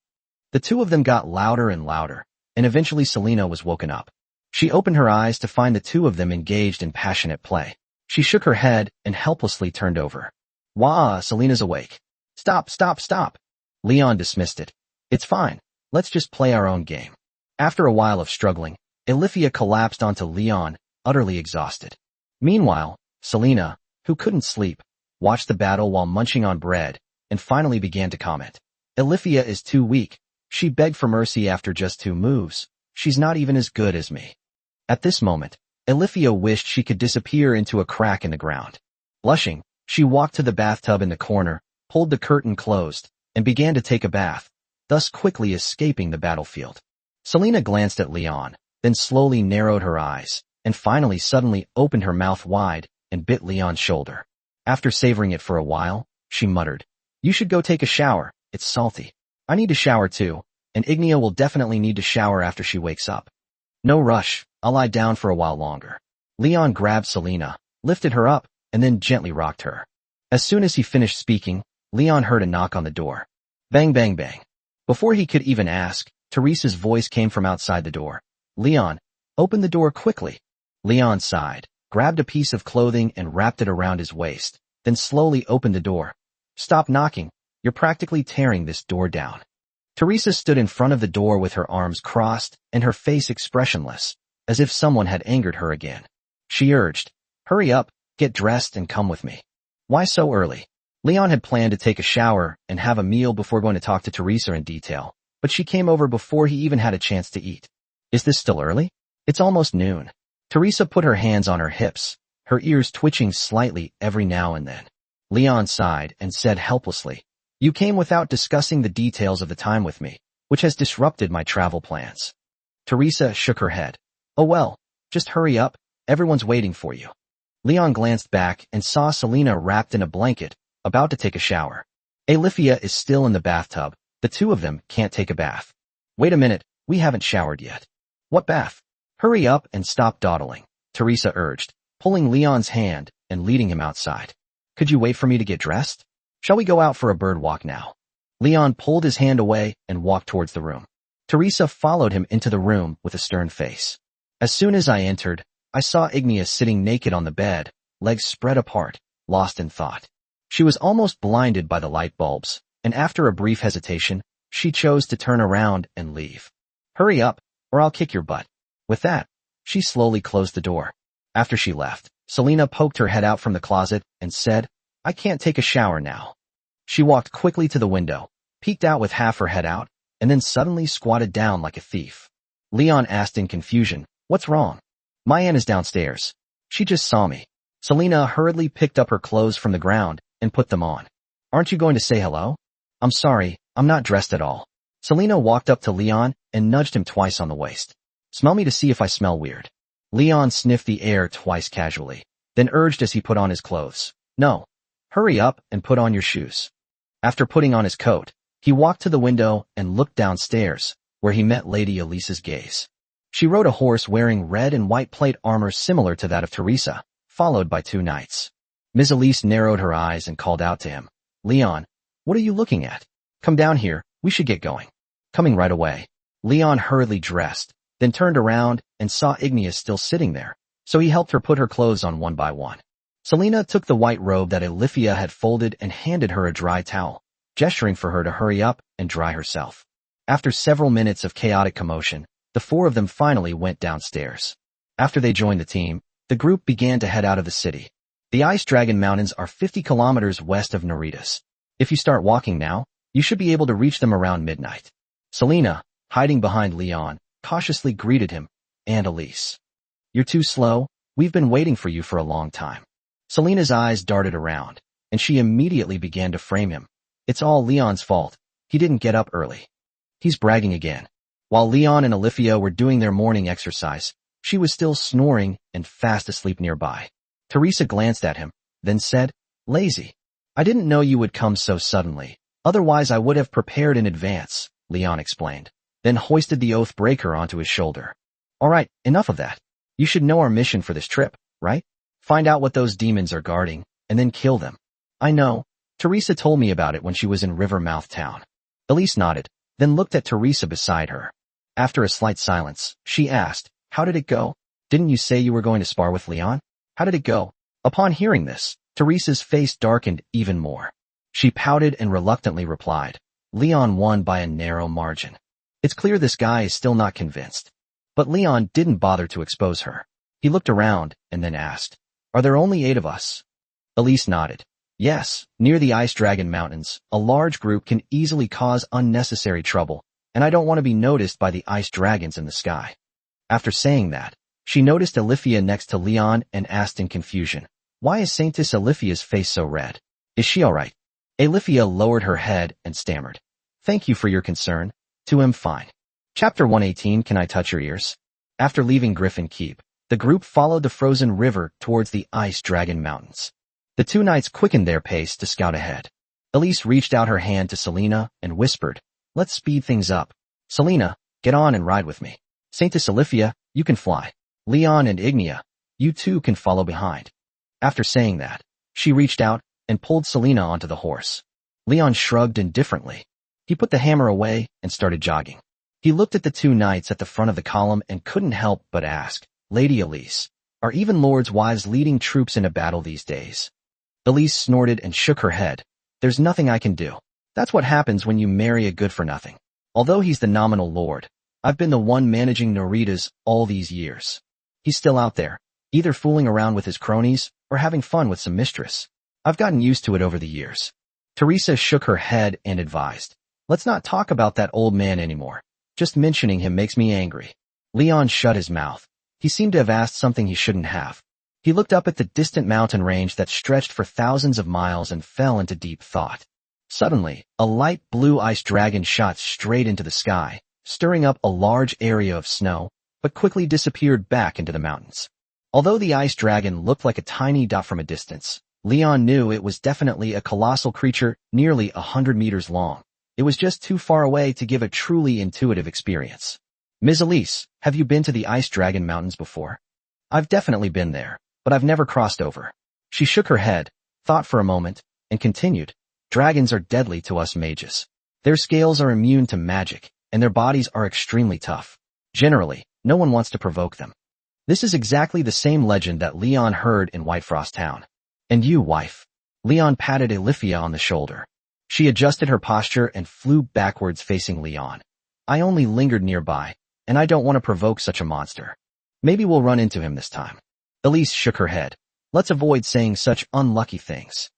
The two of them got louder and louder, and eventually Selena was woken up. She opened her eyes to find the two of them engaged in passionate play. She shook her head and helplessly turned over. Wah, Selena's awake. Stop, stop, stop. Leon dismissed it. It's fine. Let's just play our own game. After a while of struggling, Alifia collapsed onto Leon, utterly exhausted. Meanwhile, Selena, who couldn't sleep, watched the battle while munching on bread, and finally began to comment. Alifia is too weak. She begged for mercy after just 2 moves. She's not even as good as me. At this moment, Alifia wished she could disappear into a crack in the ground. Blushing, she walked to the bathtub in the corner, pulled the curtain closed, and began to take a bath, thus quickly escaping the battlefield. Selena glanced at Leon, then slowly narrowed her eyes, and finally suddenly opened her mouth wide and bit Leon's shoulder. After savoring it for a while, she muttered, You should go take a shower. It's salty. I need to shower too, and Ignia will definitely need to shower after she wakes up. No rush. I'll lie down for a while longer. Leon grabbed Selena, lifted her up, and then gently rocked her. As soon as he finished speaking, Leon heard a knock on the door. Bang, bang, bang. Before he could even ask, Teresa's voice came from outside the door. Leon, open the door quickly. Leon sighed, grabbed a piece of clothing and wrapped it around his waist, then slowly opened the door. Stop knocking. You're practically tearing this door down. Teresa stood in front of the door with her arms crossed and her face expressionless, as if someone had angered her again. She urged, Hurry up, get dressed and come with me. Why so early? Leon had planned to take a shower and have a meal before going to talk to Teresa in detail, but she came over before he even had a chance to eat. Is this still early? It's almost noon. Teresa put her hands on her hips, her ears twitching slightly every now and then. Leon sighed and said helplessly, You came without discussing the details of the time with me, which has disrupted my travel plans. Teresa shook her head. Oh well, just hurry up, everyone's waiting for you. Leon glanced back and saw Selena wrapped in a blanket, about to take a shower. Alifia is still in the bathtub. The two of them can't take a bath. Wait a minute, we haven't showered yet. What bath? Hurry up and stop dawdling, Teresa urged, pulling Leon's hand and leading him outside. Could you wait for me to get dressed? Shall we go out for a bird walk now? Leon pulled his hand away and walked towards the room. Teresa followed him into the room with a stern face. As soon as I entered, I saw Ignia sitting naked on the bed, legs spread apart, lost in thought. She was almost blinded by the light bulbs, and after a brief hesitation, she chose to turn around and leave. Hurry up, or I'll kick your butt. With that, she slowly closed the door. After she left, Selena poked her head out from the closet and said, I can't take a shower now. She walked quickly to the window, peeked out with half her head out, and then suddenly squatted down like a thief. Leon asked in confusion, What's wrong? Mayan is downstairs. She just saw me. Selena hurriedly picked up her clothes from the ground and put them on. Aren't you going to say hello? I'm sorry, I'm not dressed at all. Selena walked up to Leon and nudged him twice on the waist. Smell me to see if I smell weird. Leon sniffed the air twice casually, then urged as he put on his clothes. No. Hurry up and put on your shoes. After putting on his coat, he walked to the window and looked downstairs, where he met Lady Elisa's gaze. She rode a horse wearing red and white plate armor similar to that of Teresa, followed by 2 knights. Ms. Elise narrowed her eyes and called out to him. Leon, what are you looking at? Come down here, we should get going. Coming right away. Leon hurriedly dressed, then turned around and saw Ignia still sitting there, so he helped her put her clothes on one by one. Selena took the white robe that Alifia had folded and handed her a dry towel, gesturing for her to hurry up and dry herself. After several minutes of chaotic commotion, the four of them finally went downstairs. After they joined the team, the group began to head out of the city. The Ice Dragon Mountains are 50 kilometers west of Naritas. If you start walking now, you should be able to reach them around midnight. Selena, hiding behind Leon, cautiously greeted him, and Elise. You're too slow, we've been waiting for you for a long time. Selena's eyes darted around, and she immediately began to frame him. It's all Leon's fault. He didn't get up early. He's bragging again. While Leon and Olivia were doing their morning exercise, she was still snoring and fast asleep nearby. Teresa glanced at him, then said, Lazy. I didn't know you would come so suddenly. Otherwise I would have prepared in advance, Leon explained, then hoisted the oath breaker onto his shoulder. All right, enough of that. You should know our mission for this trip, right? Find out what those demons are guarding, and then kill them. I know. Teresa told me about it when she was in Rivermouth Town. Elise nodded, then looked at Teresa beside her. After a slight silence, she asked, How did it go? Didn't you say you were going to spar with Leon? How did it go? Upon hearing this, Teresa's face darkened even more. She pouted and reluctantly replied, Leon won by a narrow margin. It's clear this guy is still not convinced. But Leon didn't bother to expose her. He looked around and then asked, Are there only 8 of us? Elise nodded. Yes, near the Ice Dragon Mountains, a large group can easily cause unnecessary trouble, and I don't want to be noticed by the ice dragons in the sky. After saying that, she noticed Olivia next to Leon and asked in confusion, Why is Saintess Olivia's face so red? Is she all right? Olivia lowered her head and stammered, Thank you for your concern. I'm fine. Chapter 118, Can I Touch Your Ears? After leaving Griffin Keep, the group followed the frozen river towards the Ice Dragon Mountains. The 2 knights quickened their pace to scout ahead. Elise reached out her hand to Selena and whispered, Let's speed things up. Selena, get on and ride with me. Saintess Olivia, you can fly. Leon and Ignia, you two can follow behind. After saying that, she reached out and pulled Selena onto the horse. Leon shrugged indifferently. He put the hammer away and started jogging. He looked at the 2 knights at the front of the column and couldn't help but ask, Lady Elise, are even lords' wives leading troops in a battle these days? Elise snorted and shook her head. There's nothing I can do. That's what happens when you marry a good-for-nothing. Although he's the nominal lord, I've been the one managing Naritas all these years. He's still out there, either fooling around with his cronies or having fun with some mistress. I've gotten used to it over the years. Teresa shook her head and advised, Let's not talk about that old man anymore. Just mentioning him makes me angry. Leon shut his mouth. He seemed to have asked something he shouldn't have. He looked up at the distant mountain range that stretched for thousands of miles and fell into deep thought. Suddenly, a light blue ice dragon shot straight into the sky, stirring up a large area of snow, but quickly disappeared back into the mountains. Although the ice dragon looked like a tiny dot from a distance, Leon knew it was definitely a colossal creature nearly 100 meters long. It was just too far away to give a truly intuitive experience. Ms. Elise, have you been to the Ice Dragon Mountains before? I've definitely been there, but I've never crossed over. She shook her head, thought for a moment, and continued, Dragons are deadly to us mages. Their scales are immune to magic, and their bodies are extremely tough. Generally, no one wants to provoke them. This is exactly the same legend that Leon heard in Whitefrost Town. And you, wife. Leon patted Olivia on the shoulder. She adjusted her posture and flew backwards facing Leon. I only lingered nearby, and I don't want to provoke such a monster. Maybe we'll run into him this time. Elise shook her head. Let's avoid saying such unlucky things.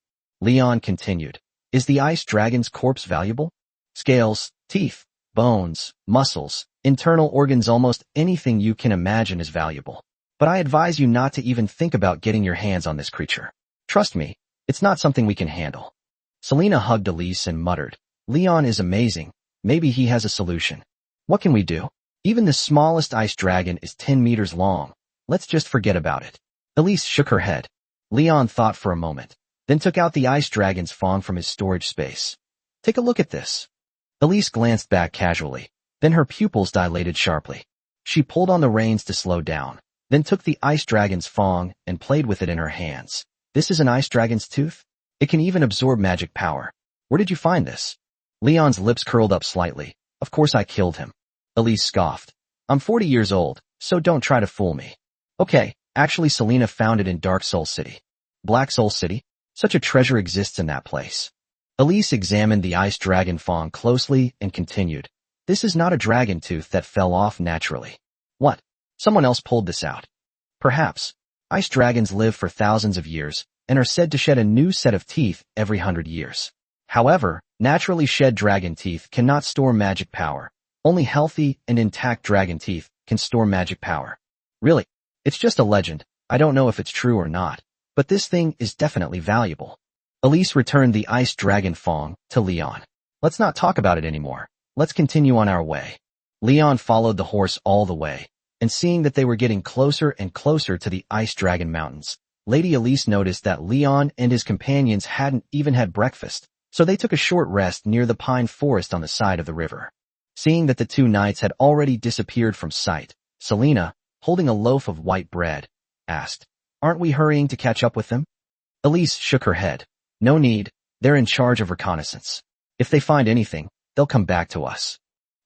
Leon continued. Is the ice dragon's corpse valuable? Scales, teeth, bones, muscles, internal organs, almost anything you can imagine is valuable. But I advise you not to even think about getting your hands on this creature. Trust me, it's not something we can handle. Selena hugged Elise and muttered, Leon is amazing. Maybe he has a solution. What can we do? Even the smallest ice dragon is 10 meters long. Let's just forget about it. Elise shook her head. Leon thought for a moment, then took out the ice dragon's fawn from his storage space. Take a look at this. Elise glanced back casually, then her pupils dilated sharply. She pulled on the reins to slow down, then took the ice dragon's fawn and played with it in her hands. This is an ice dragon's tooth? It can even absorb magic power. Where did you find this? Leon's lips curled up slightly. Of course I killed him. Elise scoffed. I'm 40 years old, so don't try to fool me. Okay, actually Selena found it in Dark Soul City. Black Soul City? Such a treasure exists in that place. Elise examined the ice dragon fawn closely and continued. This is not a dragon tooth that fell off naturally. What? Someone else pulled this out. Perhaps. Ice dragons live for thousands of years and are said to shed a new set of teeth every 100 years. However, naturally shed dragon teeth cannot store magic power. Only healthy and intact dragon teeth can store magic power. Really? It's just a legend. I don't know if it's true or not, but this thing is definitely valuable. Elise returned the ice dragon fong to Leon. Let's not talk about it anymore. Let's continue on our way. Leon followed the horse all the way, and seeing that they were getting closer and closer to the ice dragon mountains, Lady Elise noticed that Leon and his companions hadn't even had breakfast, so they took a short rest near the pine forest on the side of the river. Seeing that the two knights had already disappeared from sight, Selena, holding a loaf of white bread, asked, "Aren't we hurrying to catch up with them?" Elise shook her head. "No need, they're in charge of reconnaissance. If they find anything, they'll come back to us."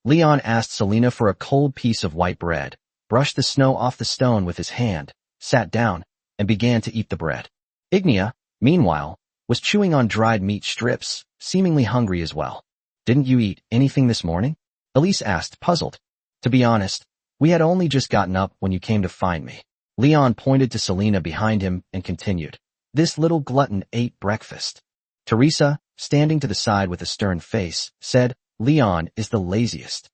Leon asked Selena for a cold piece of white bread, brushed the snow off the stone with his hand, sat down, and began to eat the bread. Ignia, meanwhile, was chewing on dried meat strips, seemingly hungry as well. "Didn't you eat anything this morning?" Elise asked, puzzled. "To be honest, we had only just gotten up when you came to find me." Leon pointed to Selena behind him and continued, "This little glutton ate breakfast." Teresa, standing to the side with a stern face, said, "Leon is the laziest."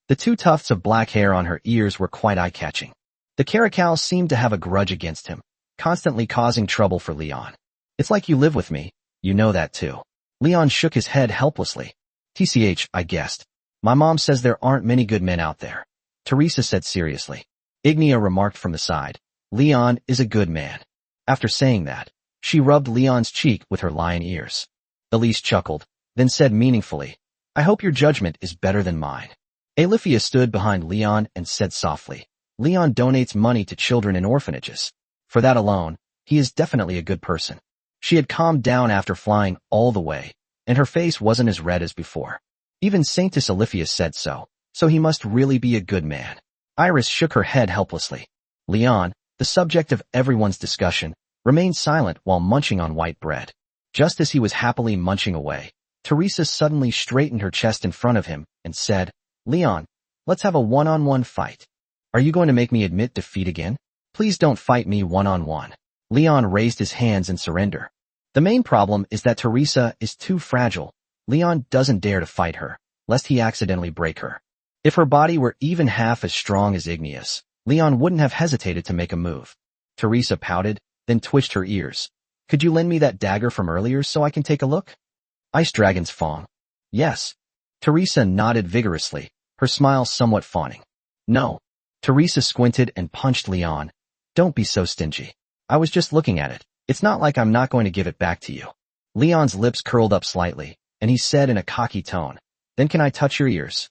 The two tufts of black hair on her ears were quite eye-catching. The caracal seemed to have a grudge against him, constantly causing trouble for Leon. "It's like you live with me, you know that too." Leon shook his head helplessly. "TCH, I guessed. My mom says there aren't many good men out there," Teresa said seriously. Ignia remarked from the side, "Leon is a good man." After saying that, she rubbed Leon's cheek with her lion ears. Elise chuckled, then said meaningfully, "I hope your judgment is better than mine." Alifia stood behind Leon and said softly, "Leon donates money to children in orphanages. For that alone, he is definitely a good person." She had calmed down after flying all the way, and her face wasn't as red as before. Even Saintess Alifia said so he must really be a good man. Iris shook her head helplessly. Leon, the subject of everyone's discussion, remained silent while munching on white bread. Just as he was happily munching away, Teresa suddenly straightened her chest in front of him and said, "Leon, let's have a one-on-one fight." "Are you going to make me admit defeat again? Please don't fight me one-on-one." Leon raised his hands in surrender. The main problem is that Teresa is too fragile. Leon doesn't dare to fight her, lest he accidentally break her. If her body were even half as strong as Ignia's, Leon wouldn't have hesitated to make a move. Teresa pouted, then twitched her ears. "Could you lend me that dagger from earlier so I can take a look?" "Ice Dragon's Fong." "Yes." Teresa nodded vigorously, her smile somewhat fawning. "No." Teresa squinted and punched Leon. "Don't be so stingy. I was just looking at it. It's not like I'm not going to give it back to you." Leon's lips curled up slightly, and he said in a cocky tone, "Then can I touch your ears?"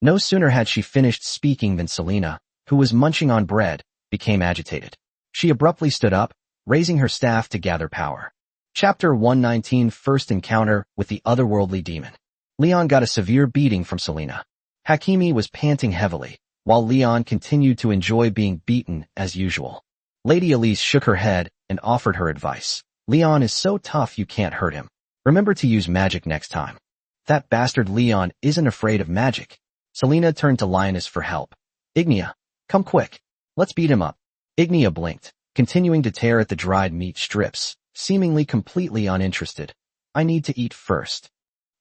No sooner had she finished speaking than Selena, who was munching on bread, became agitated. She abruptly stood up, raising her staff to gather power. Chapter 119 First Encounter with the Otherworldly Demon. Leon got a severe beating from Selena. Hakimi was panting heavily, while Leon continued to enjoy being beaten as usual. Lady Elise shook her head and offered her advice. "Leon is so tough you can't hurt him. Remember to use magic next time." "That bastard Leon isn't afraid of magic." Selena turned to Lioness for help. "Ignia, come quick. Let's beat him up." Ignia blinked, continuing to tear at the dried meat strips, seemingly completely uninterested. "I need to eat first."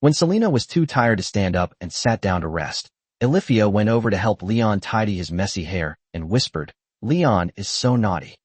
When Selena was too tired to stand up and sat down to rest, Alifia went over to help Leon tidy his messy hair and whispered, "Leon is so naughty."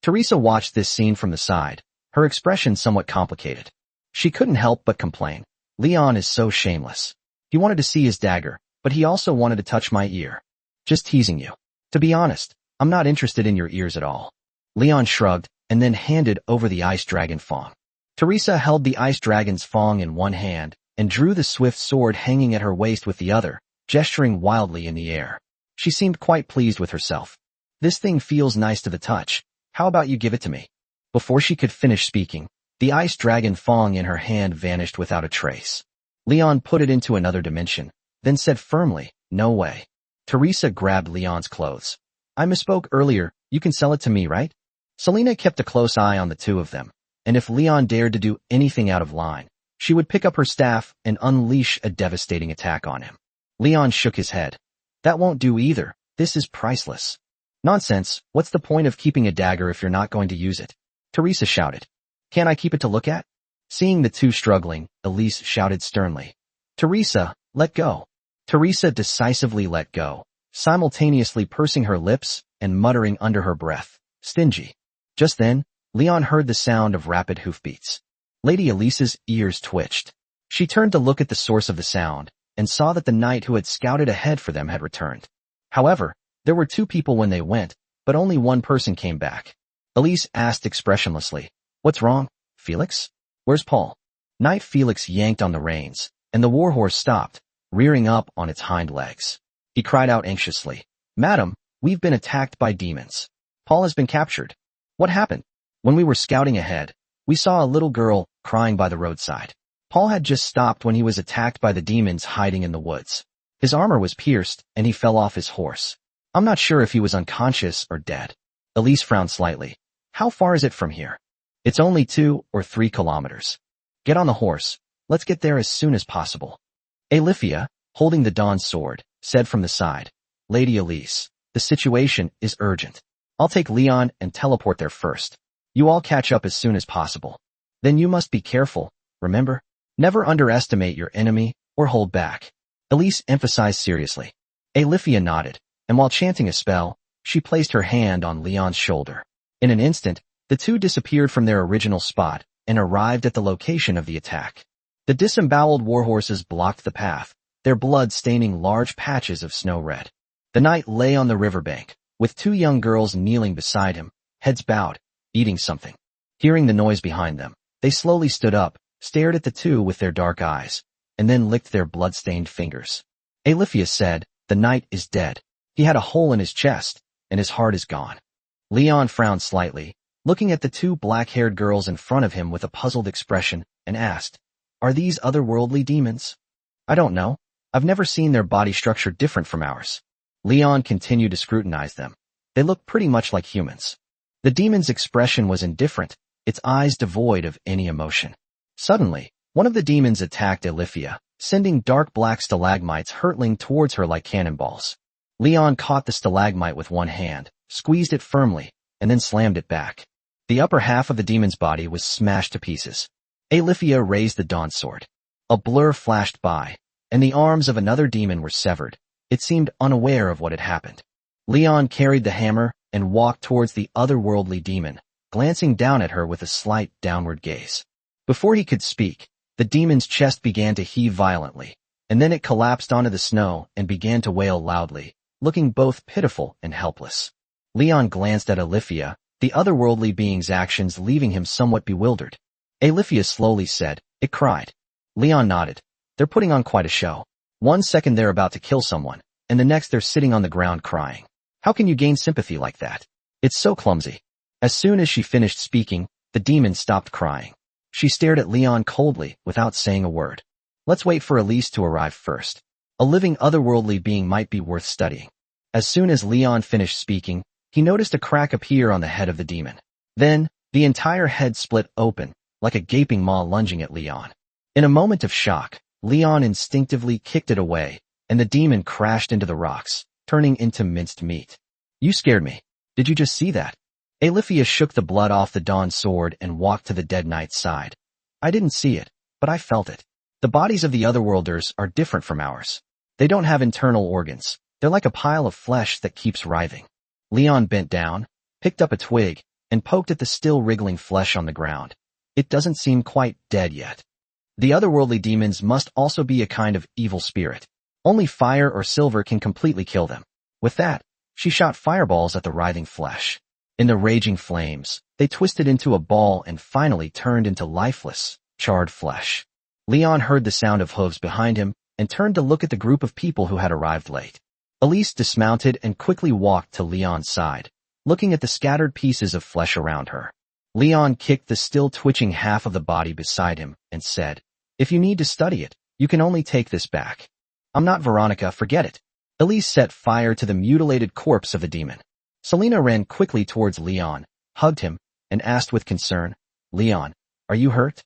Teresa watched this scene from the side, her expression somewhat complicated. She couldn't help but complain. "Leon is so shameless. He wanted to see his dagger, but he also wanted to touch my ear." "Just teasing you. To be honest, I'm not interested in your ears at all." Leon shrugged and then handed over the ice dragon fong. Teresa held the ice dragon's fong in one hand and drew the swift sword hanging at her waist with the other, gesturing wildly in the air. She seemed quite pleased with herself. "This thing feels nice to the touch. How about you give it to me?" Before she could finish speaking, the ice dragon fong in her hand vanished without a trace. Leon put it into another dimension, then said firmly, "No way." Teresa grabbed Leon's clothes. "I misspoke earlier, you can sell it to me, right?" Selena kept a close eye on the two of them, and if Leon dared to do anything out of line, she would pick up her staff and unleash a devastating attack on him. Leon shook his head. That won't do either. This is priceless. Nonsense. What's the point of keeping a dagger if you're not going to use it? Teresa shouted. Can't I keep it to look at? Seeing the two struggling, Elise shouted sternly. Teresa, let go. Teresa decisively let go, simultaneously pursing her lips and muttering under her breath, stingy. Just then, Leon heard the sound of rapid hoofbeats. Lady Elise's ears twitched. She turned to look at the source of the sound and saw that the knight who had scouted ahead for them had returned. However, there were two people when they went, but only one person came back. Elise asked expressionlessly, What's wrong, Felix? Where's Paul? Knight Felix yanked on the reins, and the warhorse stopped, rearing up on its hind legs. He cried out anxiously, Madam, we've been attacked by demons. Paul has been captured. What happened? When we were scouting ahead, we saw a little girl crying by the roadside. Paul had just stopped when he was attacked by the demons hiding in the woods. His armor was pierced, and he fell off his horse. I'm not sure if he was unconscious or dead. Elise frowned slightly. How far is it from here? It's only 2 or 3 kilometers. Get on the horse. Let's get there as soon as possible. Alifia, holding the Dawn's sword, said from the side, Lady Elise, the situation is urgent. I'll take Leon and teleport there first. You all catch up as soon as possible. Then you must be careful, remember? Never underestimate your enemy or hold back. Elise emphasized seriously. Alifia nodded, and while chanting a spell, she placed her hand on Leon's shoulder. In an instant, the two disappeared from their original spot and arrived at the location of the attack. The disemboweled warhorses blocked the path, their blood staining large patches of snow red. The knight lay on the riverbank, with 2 young girls kneeling beside him, heads bowed, eating something. Hearing the noise behind them, they slowly stood up, stared at the two with their dark eyes, and then licked their blood-stained fingers. Alifia said, The knight is dead. He had a hole in his chest, and his heart is gone. Leon frowned slightly, looking at the 2 black-haired girls in front of him with a puzzled expression, and asked, Are these otherworldly demons? I don't know. I've never seen their body structure different from ours. Leon continued to scrutinize them. They looked pretty much like humans. The demon's expression was indifferent, its eyes devoid of any emotion. Suddenly, one of the demons attacked Alifia, sending dark black stalagmites hurtling towards her like cannonballs. Leon caught the stalagmite with one hand, squeezed it firmly, and then slammed it back. The upper half of the demon's body was smashed to pieces. Alifia raised the Dawn sword. A blur flashed by, and the arms of another demon were severed. It seemed unaware of what had happened. Leon carried the hammer and walked towards the otherworldly demon, glancing down at her with a slight downward gaze. Before he could speak, the demon's chest began to heave violently, and then it collapsed onto the snow and began to wail loudly, looking both pitiful and helpless. Leon glanced at Alifia, the otherworldly being's actions leaving him somewhat bewildered. Alifia slowly said, It cried. Leon nodded. They're putting on quite a show. 1 second they're about to kill someone, and the next they're sitting on the ground crying. How can you gain sympathy like that? It's so clumsy. As soon as she finished speaking, the demon stopped crying. She stared at Leon coldly, without saying a word. Let's wait for Elise to arrive first. A living otherworldly being might be worth studying. As soon as Leon finished speaking, he noticed a crack appear on the head of the demon. Then, the entire head split open, like a gaping maw lunging at Leon. In a moment of shock, Leon instinctively kicked it away, and the demon crashed into the rocks, turning into minced meat. You scared me. Did you just see that? Alifia shook the blood off the Dawn sword and walked to the dead knight's side. I didn't see it, but I felt it. The bodies of the otherworlders are different from ours. They don't have internal organs. They're like a pile of flesh that keeps writhing. Leon bent down, picked up a twig, and poked at the still wriggling flesh on the ground. It doesn't seem quite dead yet. The otherworldly demons must also be a kind of evil spirit. Only fire or silver can completely kill them. With that, she shot fireballs at the writhing flesh. In the raging flames, they twisted into a ball and finally turned into lifeless, charred flesh. Leon heard the sound of hooves behind him and turned to look at the group of people who had arrived late. Elise dismounted and quickly walked to Leon's side, looking at the scattered pieces of flesh around her. Leon kicked the still twitching half of the body beside him and said, If you need to study it, you can only take this back. I'm not Veronica, forget it. Elise set fire to the mutilated corpse of the demon. Selena ran quickly towards Leon, hugged him, and asked with concern, Leon, are you hurt?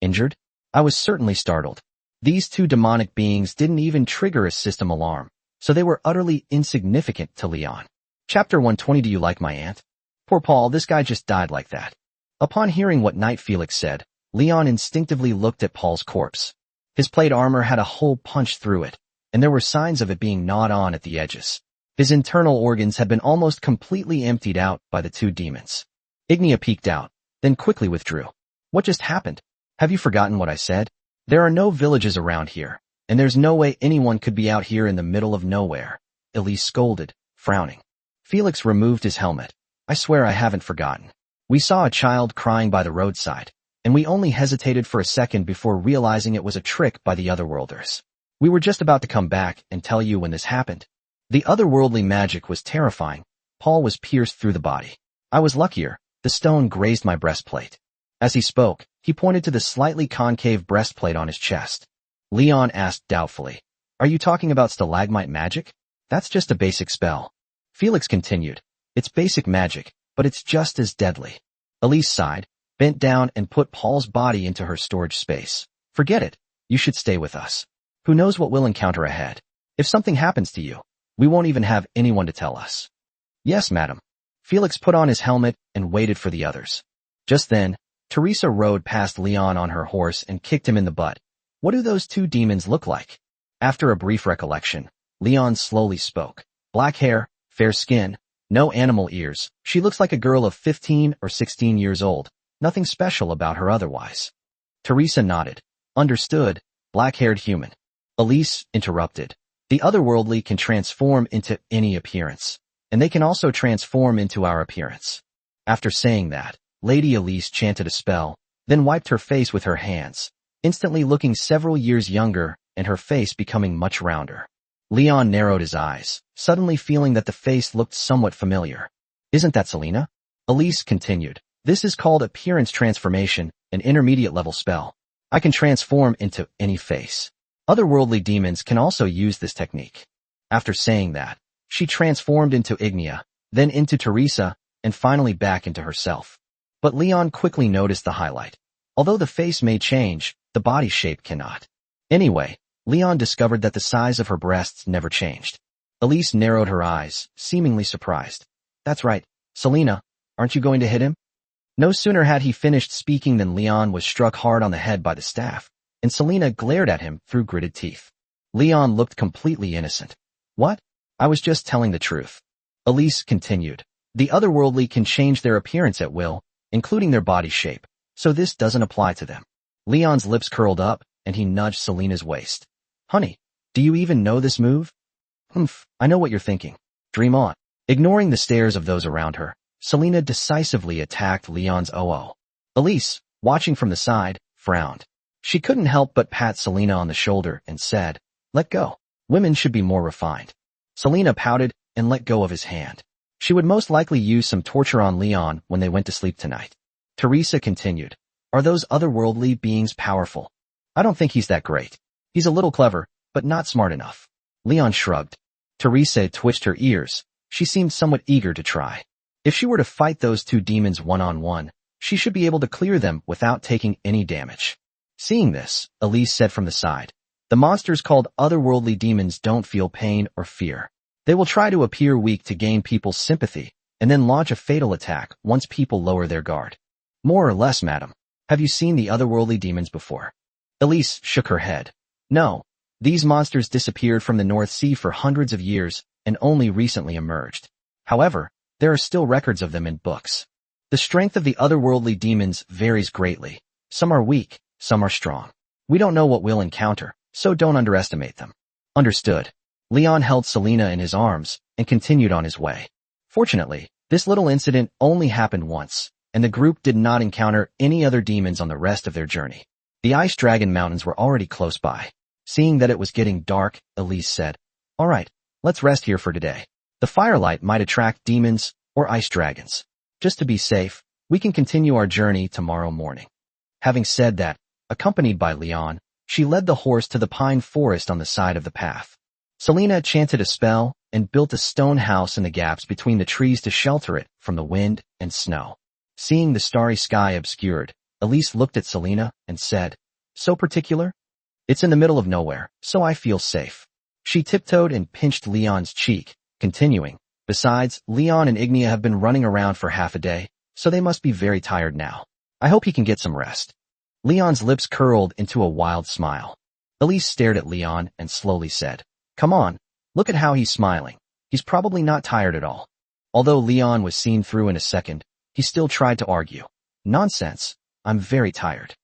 Injured? I was certainly startled. These two demonic beings didn't even trigger a system alarm, so they were utterly insignificant to Leon. Chapter 120. Do you like my aunt? Poor Paul, this guy just died like that. Upon hearing what Knight Felix said, Leon instinctively looked at Paul's corpse. His plate armor had a hole punched through it, and there were signs of it being gnawed on at the edges. His internal organs had been almost completely emptied out by the two demons. Ignia peeked out, then quickly withdrew. What just happened? Have you forgotten what I said? There are no villages around here, and there's no way anyone could be out here in the middle of nowhere. Elise scolded, frowning. Felix removed his helmet. I swear I haven't forgotten. We saw a child crying by the roadside, and we only hesitated for a second before realizing it was a trick by the otherworlders. We were just about to come back and tell you when this happened. The otherworldly magic was terrifying. Paul was pierced through the body. I was luckier. The stone grazed my breastplate. As he spoke, he pointed to the slightly concave breastplate on his chest. Leon asked doubtfully, Are you talking about stalagmite magic? That's just a basic spell. Felix continued, It's basic magic, but it's just as deadly. Elise sighed, bent down and put Paul's body into her storage space. Forget it. You should stay with us. Who knows what we'll encounter ahead? If something happens to you, we won't even have anyone to tell us. Yes, madam. Felix put on his helmet and waited for the others. Just then, Teresa rode past Leon on her horse and kicked him in the butt. What do those two demons look like? After a brief recollection, Leon slowly spoke. Black hair, fair skin, no animal ears. She looks like a girl of 15 or 16 years old. Nothing special about her otherwise. Teresa nodded. Understood. Black-haired human. Elise interrupted. The otherworldly can transform into any appearance, and they can also transform into our appearance. After saying that, Lady Elise chanted a spell, then wiped her face with her hands, instantly looking several years younger and her face becoming much rounder. Leon narrowed his eyes, suddenly feeling that the face looked somewhat familiar. Isn't that Selena? Elise continued. This is called appearance transformation, an intermediate level spell. I can transform into any face. Otherworldly demons can also use this technique. After saying that, she transformed into Ignia, then into Teresa, and finally back into herself. But Leon quickly noticed the highlight. Although the face may change, the body shape cannot. Anyway, Leon discovered that the size of her breasts never changed. Elise narrowed her eyes, seemingly surprised. That's right, Selena, aren't you going to hit him? No sooner had he finished speaking than Leon was struck hard on the head by the staff, and Selena glared at him through gritted teeth. Leon looked completely innocent. What? I was just telling the truth. Elise continued. The otherworldly can change their appearance at will, including their body shape, so this doesn't apply to them. Leon's lips curled up, and he nudged Selena's waist. Honey, do you even know this move? Humph, I know what you're thinking. Dream on. Ignoring the stares of those around her, Selena decisively attacked Leon's OO. Elise, watching from the side, frowned. She couldn't help but pat Selena on the shoulder and said, Let go. Women should be more refined. Selena pouted and let go of his hand. She would most likely use some torture on Leon when they went to sleep tonight. Teresa continued. Are those otherworldly beings powerful? I don't think he's that great. He's a little clever, but not smart enough. Leon shrugged. Teresa twitched her ears. She seemed somewhat eager to try. If she were to fight those two demons one-on-one, she should be able to clear them without taking any damage. Seeing this, Elise said from the side, The monsters called otherworldly demons don't feel pain or fear. They will try to appear weak to gain people's sympathy, and then launch a fatal attack once people lower their guard. More or less, madam. Have you seen the otherworldly demons before? Elise shook her head. No. These monsters disappeared from the North Sea for hundreds of years and only recently emerged. However, there are still records of them in books. The strength of the otherworldly demons varies greatly. Some are weak, some are strong. We don't know what we'll encounter, so don't underestimate them. Understood. Leon held Selena in his arms and continued on his way. Fortunately, this little incident only happened once, and the group did not encounter any other demons on the rest of their journey. The Ice Dragon Mountains were already close by. Seeing that it was getting dark, Elise said, All right, let's rest here for today. The firelight might attract demons or ice dragons. Just to be safe, we can continue our journey tomorrow morning. Having said that, accompanied by Leon, she led the horse to the pine forest on the side of the path. Selena chanted a spell and built a stone house in the gaps between the trees to shelter it from the wind and snow. Seeing the starry sky obscured, Elise looked at Selena and said, So particular? It's in the middle of nowhere, so I feel safe. She tiptoed and pinched Leon's cheek, continuing, besides, Leon and Ignia have been running around for half a day, so they must be very tired now. I hope he can get some rest. Leon's lips curled into a wild smile. Elise stared at Leon and slowly said, "Come on, look at how he's smiling. He's probably not tired at all." Although Leon was seen through in a second, he still tried to argue. "Nonsense. I'm very tired."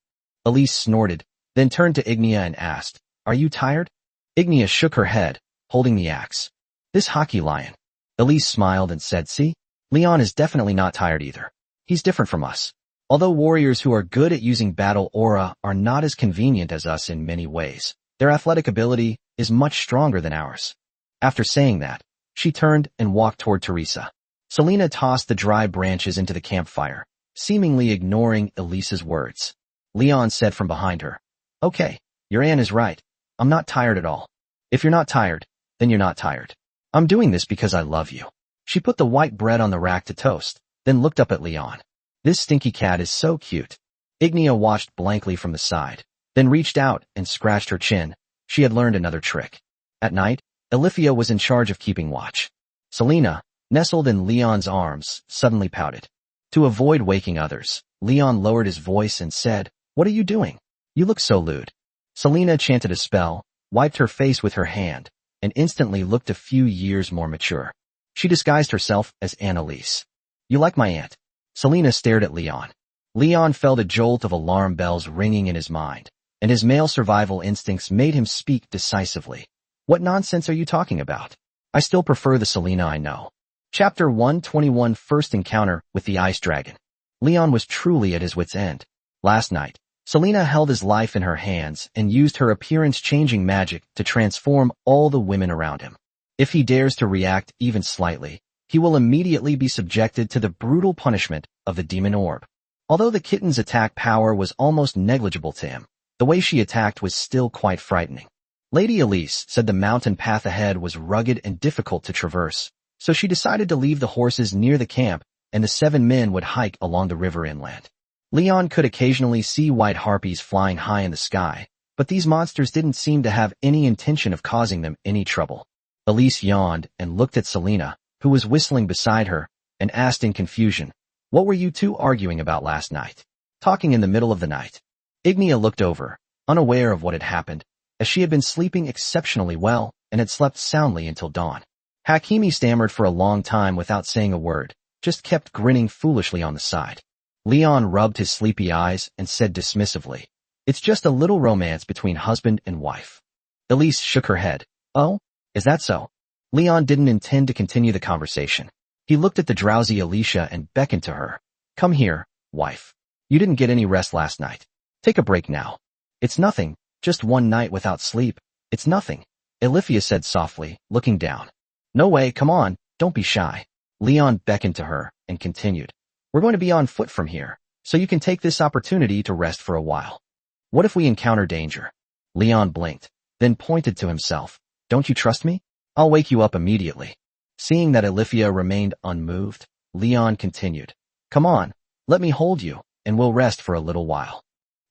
Elise snorted, then turned to Ignia and asked, "Are you tired?" Ignia shook her head, holding the axe. "This hockey lion." Elise smiled and said, "See? Leon is definitely not tired either. He's different from us. Although warriors who are good at using battle aura are not as convenient as us in many ways, their athletic ability is much stronger than ours." After saying that, she turned and walked toward Teresa. Selena tossed the dry branches into the campfire, seemingly ignoring Elise's words. Leon said from behind her, "Okay, your aunt is right. I'm not tired at all. If you're not tired, then you're not tired. I'm doing this because I love you." She put the white bread on the rack to toast, then looked up at Leon. "This stinky cat is so cute." Ignia watched blankly from the side, then reached out and scratched her chin. She had learned another trick. At night, Elifia was in charge of keeping watch. Selena, nestled in Leon's arms, suddenly pouted. To avoid waking others, Leon lowered his voice and said, "What are you doing? You look so lewd." Selena chanted a spell, wiped her face with her hand, and instantly looked a few years more mature. She disguised herself as Annalise. "You like my aunt?" Selena stared at Leon. Leon felt a jolt of alarm bells ringing in his mind, and his male survival instincts made him speak decisively. "What nonsense are you talking about? I still prefer the Selena I know." Chapter 121 First Encounter with the Ice Dragon. Leon was truly at his wit's end. Last night, Selena held his life in her hands and used her appearance-changing magic to transform all the women around him. If he dares to react even slightly, he will immediately be subjected to the brutal punishment of the demon orb. Although the kitten's attack power was almost negligible to him, the way she attacked was still quite frightening. Lady Elise said the mountain path ahead was rugged and difficult to traverse, so she decided to leave the horses near the camp and the 7 men would hike along the river inland. Leon could occasionally see white harpies flying high in the sky, but these monsters didn't seem to have any intention of causing them any trouble. Elise yawned and looked at Selena, who was whistling beside her, and asked in confusion, "What were you two arguing about last night? Talking in the middle of the night?" Ignia looked over, unaware of what had happened, as she had been sleeping exceptionally well and had slept soundly until dawn. Hakimi stammered for a long time without saying a word, just kept grinning foolishly on the side. Leon rubbed his sleepy eyes and said dismissively, "It's just a little romance between husband and wife." Elise shook her head. "Oh, is that so?" Leon didn't intend to continue the conversation. He looked at the drowsy Alicia and beckoned to her. "Come here, wife. You didn't get any rest last night. Take a break now." "It's nothing, just one night without sleep. It's nothing," Elifia said softly, looking down. "No way, come on, don't be shy." Leon beckoned to her and continued, "We're going to be on foot from here, so you can take this opportunity to rest for a while. What if we encounter danger?" Leon blinked, then pointed to himself. "Don't you trust me? I'll wake you up immediately." Seeing that Elifia remained unmoved, Leon continued, "Come on, let me hold you, and we'll rest for a little while."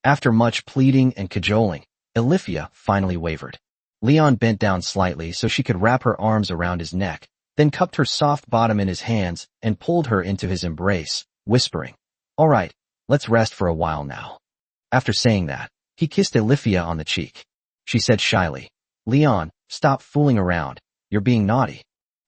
After much pleading and cajoling, Elifia finally wavered. Leon bent down slightly so she could wrap her arms around his neck, then cupped her soft bottom in his hands and pulled her into his embrace, whispering, "All right, let's rest for a while now." After saying that, he kissed Elifia on the cheek. She said shyly, "Leon, stop fooling around, you're being naughty."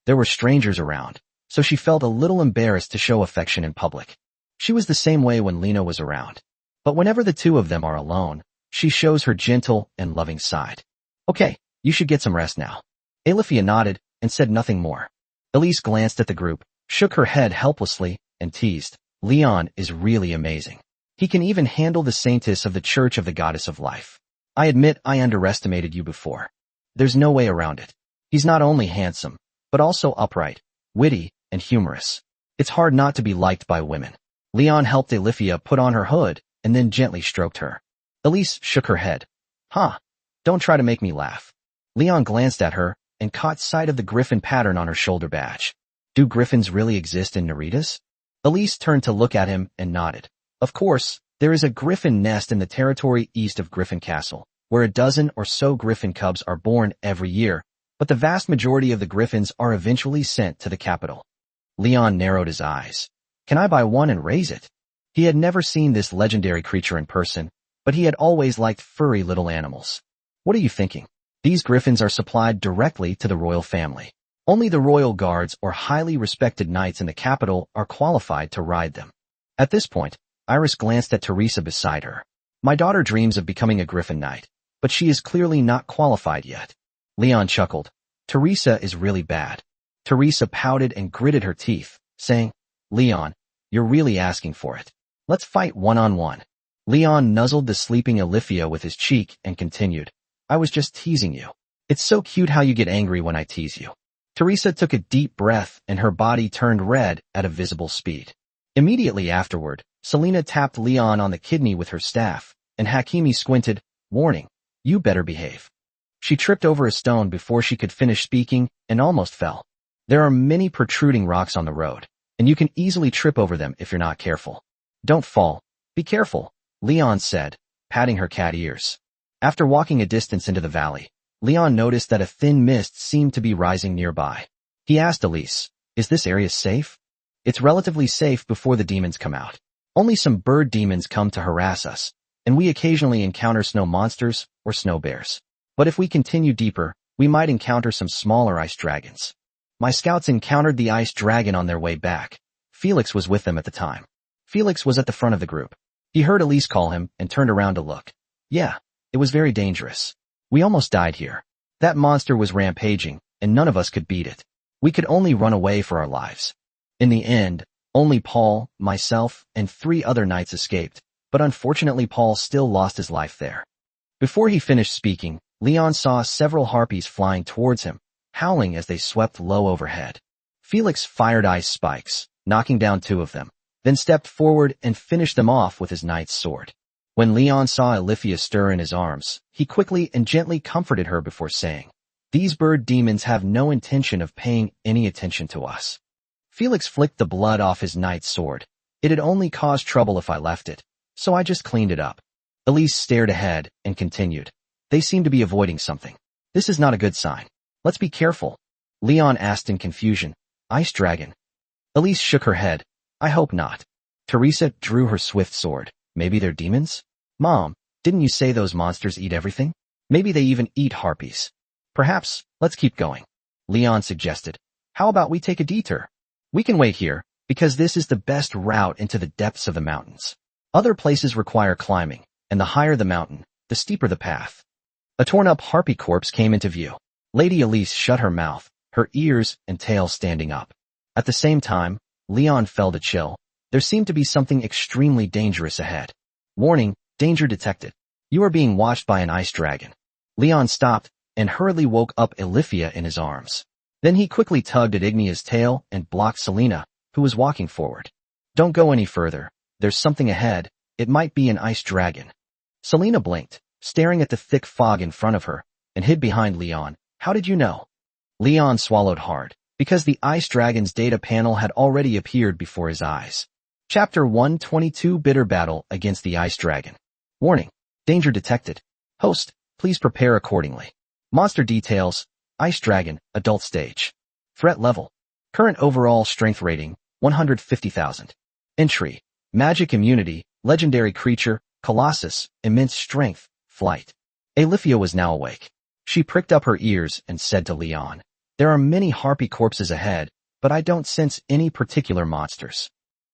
There were strangers around, so she felt a little embarrassed to show affection in public. She was the same way when Lena was around. But whenever the two of them are alone, she shows her gentle and loving side. "Okay, you should get some rest now." Elifia nodded and said nothing more. Elise glanced at the group, shook her head helplessly, and teased, "Leon is really amazing. He can even handle the saintess of the Church of the Goddess of Life. I admit I underestimated you before. There's no way around it. He's not only handsome, but also upright, witty, and humorous. It's hard not to be liked by women." Leon helped Elifia put on her hood and then gently stroked her. Elise shook her head. "Huh, don't try to make me laugh." Leon glanced at her and caught sight of the griffin pattern on her shoulder badge. "Do griffins really exist in Naritas?" Elise turned to look at him and nodded. "Of course, there is a griffin nest in the territory east of Griffin Castle, where a dozen or so griffin cubs are born every year, but the vast majority of the griffins are eventually sent to the capital. Leon narrowed his eyes. Can I buy one and raise it? He had never seen this legendary creature in person, but he had always liked furry little animals. What are you thinking? These griffins are supplied directly to the royal family. Only the royal guards or highly respected knights in the capital are qualified to ride them. At this point, Iris glanced at Teresa beside her. My daughter dreams of becoming a griffin knight, but she is clearly not qualified yet. Leon chuckled. Teresa is really bad. Teresa pouted and gritted her teeth, saying, Leon, you're really asking for it. Let's fight one-on-one. Leon nuzzled the sleeping Alifia with his cheek and continued, I was just teasing you. It's so cute how you get angry when I tease you. Teresa took a deep breath and her body turned red at a visible speed. Immediately afterward, Selena tapped Leon on the kidney with her staff, and Hakimi squinted, warning, you better behave. She tripped over a stone before she could finish speaking and almost fell. There are many protruding rocks on the road, and you can easily trip over them if you're not careful. Don't fall. Be careful, Leon said, patting her cat ears. After walking a distance into the valley, Leon noticed that a thin mist seemed to be rising nearby. He asked Elise, is this area safe? It's relatively safe before the demons come out. Only some bird demons come to harass us, and we occasionally encounter snow monsters or snow bears. But if we continue deeper, we might encounter some smaller ice dragons. My scouts encountered the ice dragon on their way back. Felix was with them at the time. Felix was at the front of the group. He heard Elise call him and turned around to look. Yeah, it was very dangerous. We almost died here. That monster was rampaging, and none of us could beat it. We could only run away for our lives. In the end, only Paul, myself, and 3 other knights escaped, but unfortunately Paul still lost his life there. Before he finished speaking, Leon saw several harpies flying towards him, howling as they swept low overhead. Felix fired ice spikes, knocking down 2 of them, then stepped forward and finished them off with his knight's sword. When Leon saw Alifia stir in his arms, he quickly and gently comforted her before saying, these bird demons have no intention of paying any attention to us. Felix flicked the blood off his knight's sword. It had only caused trouble if I left it, so I just cleaned it up. Elise stared ahead and continued, they seem to be avoiding something. This is not a good sign. Let's be careful. Leon asked in confusion, Ice Dragon. Elise shook her head. I hope not. Teresa drew her swift sword. Maybe they're demons? Mom, didn't you say those monsters eat everything? Maybe they even eat harpies. Perhaps, let's keep going. Leon suggested. How about we take a detour? We can wait here, because this is the best route into the depths of the mountains. Other places require climbing, and the higher the mountain, the steeper the path. A torn-up harpy corpse came into view. Lady Elise shut her mouth, her ears and tail standing up. At the same time, Leon felt a chill. There seemed to be something extremely dangerous ahead. Warning, danger detected. You are being watched by an ice dragon. Leon stopped and hurriedly woke up Alifia in his arms. Then he quickly tugged at Ignia's tail and blocked Selena, who was walking forward. Don't go any further. There's something ahead. It might be an ice dragon. Selena blinked, staring at the thick fog in front of her, and hid behind Leon. How did you know? Leon swallowed hard, because the ice dragon's data panel had already appeared before his eyes. Chapter 122 Bitter Battle Against the Ice Dragon. Warning. Danger detected. Host, please prepare accordingly. Monster details. Ice Dragon, adult stage. Threat level. Current overall strength rating, 150,000. Entry. Magic immunity, legendary creature, Colossus, immense strength, flight. Alifia was now awake. She pricked up her ears and said to Leon, there are many harpy corpses ahead, but I don't sense any particular monsters.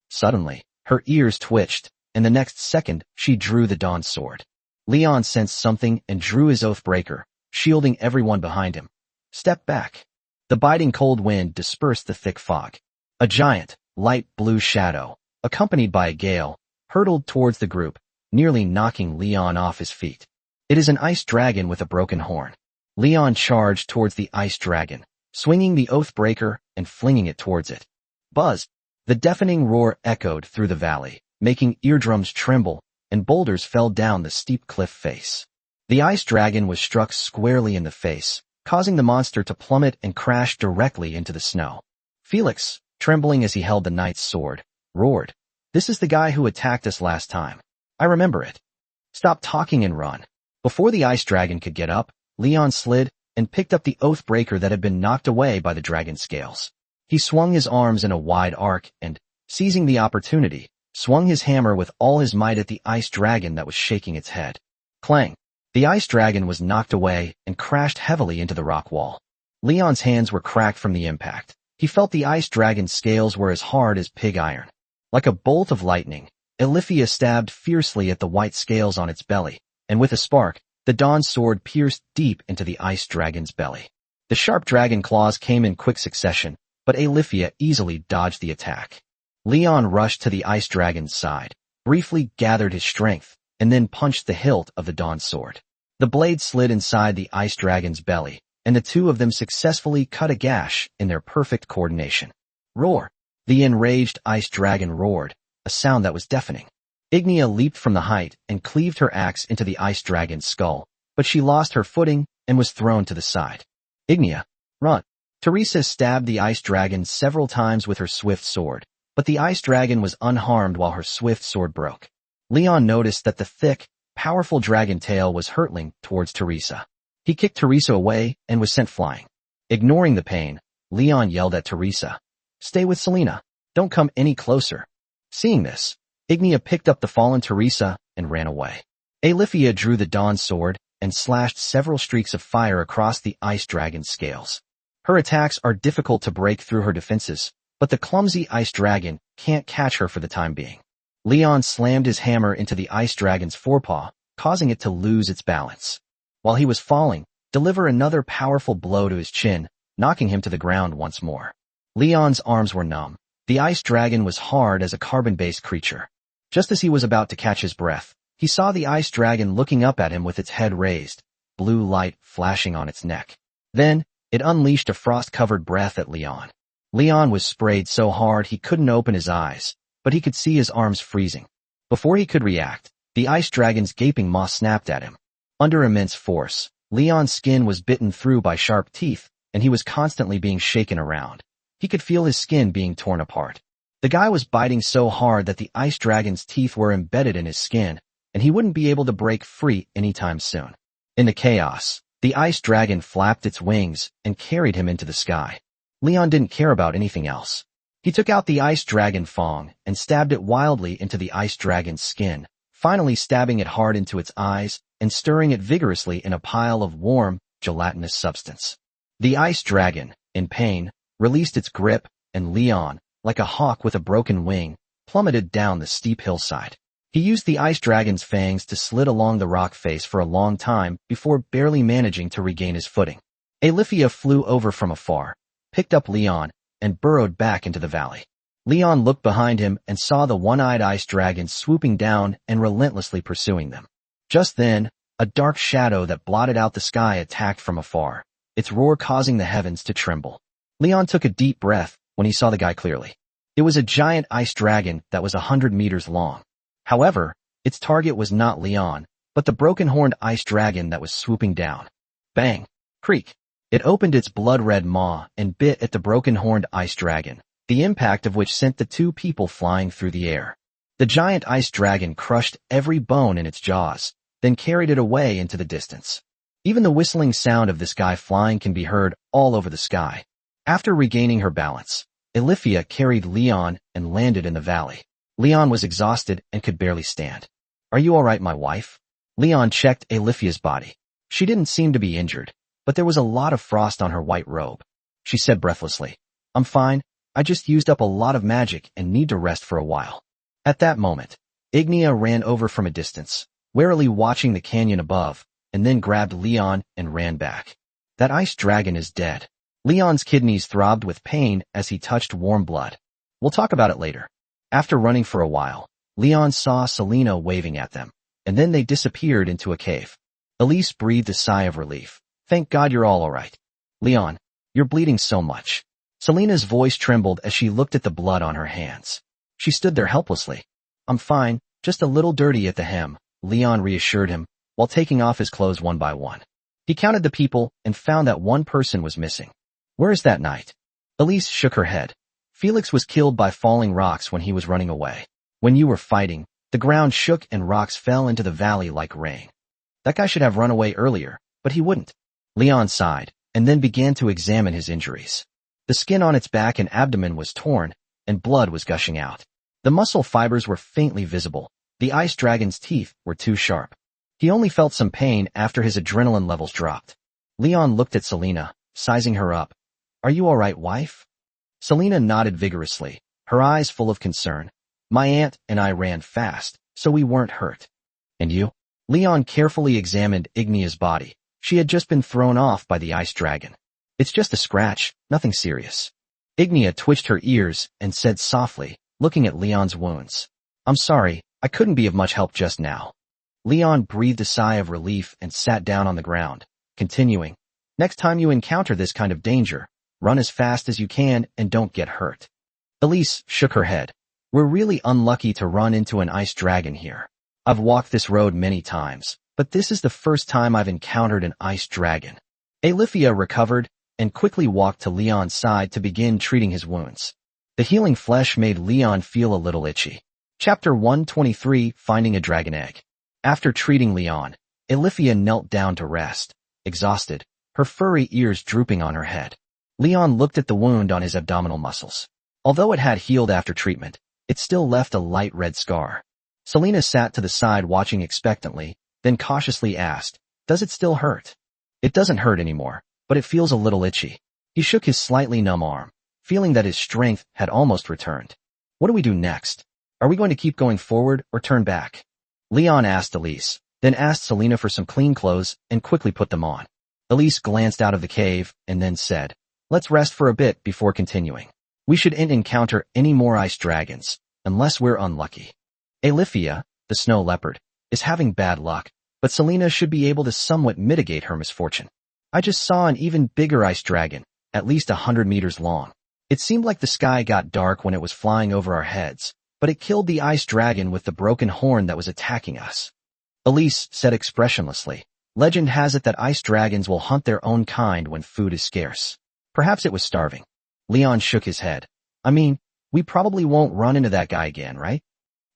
Suddenly, her ears twitched, and the next second, she drew the dawn sword. Leon sensed something and drew his oathbreaker, shielding everyone behind him. Step back. The biting cold wind dispersed the thick fog. A giant, light blue shadow, accompanied by a gale, hurtled towards the group, nearly knocking Leon off his feet. It is an ice dragon with a broken horn. Leon charged towards the ice dragon, swinging the oathbreaker and flinging it towards it. Buzz! The deafening roar echoed through the valley, making eardrums tremble, and boulders fell down the steep cliff face. The ice dragon was struck squarely in the face, causing the monster to plummet and crash directly into the snow. Felix, trembling as he held the knight's sword, roared, "This is the guy who attacked us last time. I remember it. Stop talking and run." Before the ice dragon could get up, Leon slid and picked up the oath-breaker that had been knocked away by the dragon's scales. He swung his arms in a wide arc and, seizing the opportunity, swung his hammer with all his might at the ice dragon that was shaking its head. Clang! The ice dragon was knocked away and crashed heavily into the rock wall. Leon's hands were cracked from the impact. He felt the ice dragon's scales were as hard as pig iron. Like a bolt of lightning, Ilifia stabbed fiercely at the white scales on its belly, and with a spark, the dawn's sword pierced deep into the ice dragon's belly. The sharp dragon claws came in quick succession, but Ilifia easily dodged the attack. Leon rushed to the ice dragon's side, briefly gathered his strength, and then punched the hilt of the dawn's sword. The blade slid inside the ice dragon's belly, and the two of them successfully cut a gash in their perfect coordination. Roar! The enraged ice dragon roared, a sound that was deafening. Ignia leaped from the height and cleaved her axe into the ice dragon's skull, but she lost her footing and was thrown to the side. Ignia, run! Teresa stabbed the ice dragon several times with her swift sword, but the ice dragon was unharmed while her swift sword broke. Leon noticed that the thick, powerful dragon tail was hurtling towards Teresa. He kicked Teresa away and was sent flying. Ignoring the pain, Leon yelled at Teresa, "Stay with Selena. Don't come any closer." Seeing this, Ignia picked up the fallen Teresa and ran away. Ilifia drew the dawn sword and slashed several streaks of fire across the ice dragon's scales. Her attacks are difficult to break through her defenses, but the clumsy ice dragon can't catch her for the time being. Leon slammed his hammer into the ice dragon's forepaw, causing it to lose its balance. While he was falling, deliver another powerful blow to his chin, knocking him to the ground once more. Leon's arms were numb. The ice dragon was hard as a carbon-based creature. Just as he was about to catch his breath, he saw the ice dragon looking up at him with its head raised, blue light flashing on its neck. Then, it unleashed a frost-covered breath at Leon. Leon was sprayed so hard he couldn't open his eyes, but he could see his arms freezing. Before he could react, the ice dragon's gaping maw snapped at him. Under immense force, Leon's skin was bitten through by sharp teeth, and he was constantly being shaken around. He could feel his skin being torn apart. The guy was biting so hard that the ice dragon's teeth were embedded in his skin, and he wouldn't be able to break free anytime soon. In the chaos, the ice dragon flapped its wings and carried him into the sky. Leon didn't care about anything else. He took out the ice dragon fang and stabbed it wildly into the ice dragon's skin, finally stabbing it hard into its eyes and stirring it vigorously in a pile of warm, gelatinous substance. The ice dragon, in pain, released its grip, and Leon, like a hawk with a broken wing, plummeted down the steep hillside. He used the ice dragon's fangs to slit along the rock face for a long time before barely managing to regain his footing. Ilifia flew over from afar, picked up Leon, and burrowed back into the valley. Leon looked behind him and saw the one-eyed ice dragon swooping down and relentlessly pursuing them. Just then, a dark shadow that blotted out the sky attacked from afar, its roar causing the heavens to tremble. Leon took a deep breath when he saw the guy clearly. It was a giant ice dragon that was 100 meters long. However, its target was not Leon, but the broken-horned ice dragon that was swooping down. Bang! Creak! It opened its blood-red maw and bit at the broken-horned ice dragon, the impact of which sent the two people flying through the air. The giant ice dragon crushed every bone in its jaws, then carried it away into the distance. Even the whistling sound of this guy flying can be heard all over the sky. After regaining her balance, Ilifia carried Leon and landed in the valley. Leon was exhausted and could barely stand. "Are you all right, my wife?" Leon checked Ilifia's body. She didn't seem to be injured, but there was a lot of frost on her white robe. She said breathlessly, "I'm fine. I just used up a lot of magic and need to rest for a while." At that moment, Ignia ran over from a distance, warily watching the canyon above, and then grabbed Leon and ran back. "That ice dragon is dead." Leon's kidneys throbbed with pain as he touched warm blood. "We'll talk about it later." After running for a while, Leon saw Selena waving at them, and then they disappeared into a cave. Elise breathed a sigh of relief. "Thank God you're all right." "Leon, you're bleeding so much." Selena's voice trembled as she looked at the blood on her hands. She stood there helplessly. "I'm fine, just a little dirty at the hem," Leon reassured him, while taking off his clothes one by one. He counted the people and found that one person was missing. "Where is that knight?" Elise shook her head. "Felix was killed by falling rocks when he was running away. When you were fighting, the ground shook and rocks fell into the valley like rain." That guy should have run away earlier, but he wouldn't. Leon sighed, and then began to examine his injuries. The skin on its back and abdomen was torn, and blood was gushing out. The muscle fibers were faintly visible. The ice dragon's teeth were too sharp. He only felt some pain after his adrenaline levels dropped. Leon looked at Selena, sizing her up. Are you all right, wife? Selena nodded vigorously, her eyes full of concern. My aunt and I ran fast, so we weren't hurt. And you? Leon carefully examined Ignia's body. She had just been thrown off by the ice dragon. It's just a scratch, nothing serious. Ignia twitched her ears and said softly, looking at Leon's wounds. I'm sorry, I couldn't be of much help just now. Leon breathed a sigh of relief and sat down on the ground, continuing. Next time you encounter this kind of danger, run as fast as you can and don't get hurt. Elise shook her head. We're really unlucky to run into an ice dragon here. I've walked this road many times, but this is the first time I've encountered an ice dragon. Alifia recovered and quickly walked to Leon's side to begin treating his wounds. The healing flesh made Leon feel a little itchy. Chapter 123, Finding a Dragon Egg. After treating Leon, Alifia knelt down to rest, exhausted, her furry ears drooping on her head. Leon looked at the wound on his abdominal muscles. Although it had healed after treatment, it still left a light red scar. Selena sat to the side watching expectantly, then cautiously asked, Does it still hurt? It doesn't hurt anymore, but it feels a little itchy. He shook his slightly numb arm, feeling that his strength had almost returned. What do we do next? Are we going to keep going forward or turn back? Leon asked Elise, then asked Selena for some clean clothes and quickly put them on. Elise glanced out of the cave and then said, Let's rest for a bit before continuing. We shouldn't encounter any more ice dragons, unless we're unlucky. Alifia, the snow leopard, is having bad luck, but Selena should be able to somewhat mitigate her misfortune. I just saw an even bigger ice dragon, at least 100 meters long. It seemed like the sky got dark when it was flying over our heads, but it killed the ice dragon with the broken horn that was attacking us. Elise said expressionlessly, Legend has it that ice dragons will hunt their own kind when food is scarce. Perhaps it was starving. Leon shook his head. I mean, we probably won't run into that guy again, right?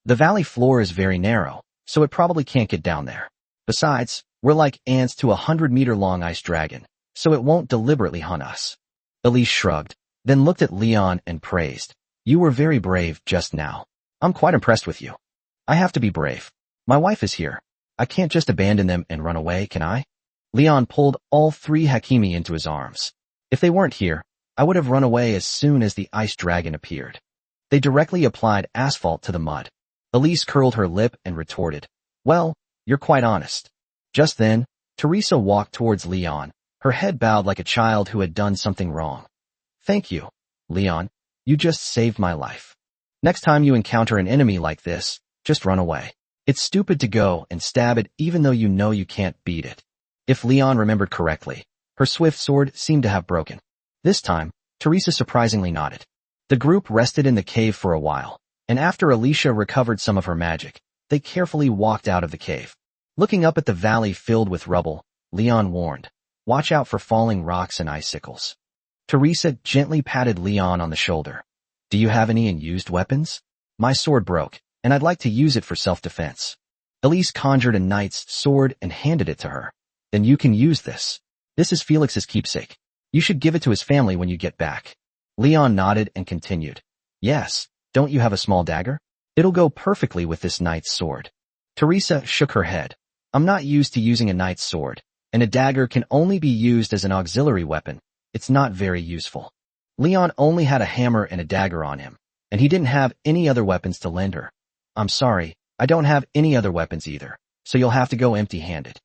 The valley floor is very narrow, so it probably can't get down there. Besides, we're like ants to a 100-meter-long ice dragon, so it won't deliberately hunt us. Elise shrugged, then looked at Leon and praised. You were very brave just now. I'm quite impressed with you. I have to be brave. My wife is here. I can't just abandon them and run away, can I? Leon pulled all three Hakimi into his arms. If they weren't here, I would have run away as soon as the ice dragon appeared. They directly applied asphalt to the mud. Elise curled her lip and retorted, Well, you're quite honest. Just then, Teresa walked towards Leon, her head bowed like a child who had done something wrong. Thank you, Leon. You just saved my life. Next time you encounter an enemy like this, just run away. It's stupid to go and stab it even though you know you can't beat it. If Leon remembered correctly, her swift sword seemed to have broken. This time, Teresa surprisingly nodded. The group rested in the cave for a while, and after Alicia recovered some of her magic, they carefully walked out of the cave. Looking up at the valley filled with rubble, Leon warned, Watch out for falling rocks and icicles. Teresa gently patted Leon on the shoulder. Do you have any unused weapons? My sword broke, and I'd like to use it for self-defense. Elise conjured a knight's sword and handed it to her. Then you can use this. This is Felix's keepsake. You should give it to his family when you get back. Leon nodded and continued. Yes, don't you have a small dagger? It'll go perfectly with this knight's sword. Teresa shook her head. I'm not used to using a knight's sword, and a dagger can only be used as an auxiliary weapon. It's not very useful. Leon only had a hammer and a dagger on him, and he didn't have any other weapons to lend her. I'm sorry, I don't have any other weapons either, so you'll have to go empty-handed.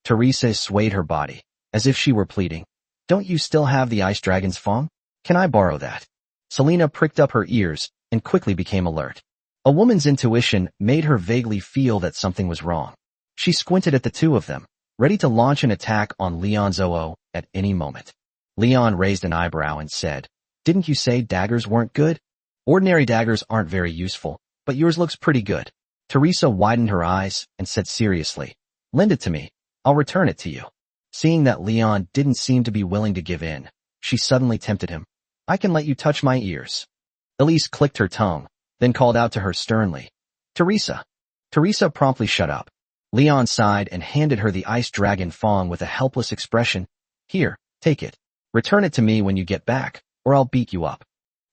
Teresa swayed her body, as if she were pleading. Don't you still have the ice dragon's fong? Can I borrow that? Selena pricked up her ears and quickly became alert. A woman's intuition made her vaguely feel that something was wrong. She squinted at the two of them, ready to launch an attack on Leon's OO at any moment. Leon raised an eyebrow and said, Didn't you say daggers weren't good? Ordinary daggers aren't very useful, but yours looks pretty good. Teresa widened her eyes and said seriously, Lend it to me. I'll return it to you. Seeing that Leon didn't seem to be willing to give in, she suddenly tempted him. I can let you touch my ears. Elise clicked her tongue, then called out to her sternly. Teresa. Teresa promptly shut up. Leon sighed and handed her the ice dragon fawn with a helpless expression. Here, take it. Return it to me when you get back, or I'll beat you up.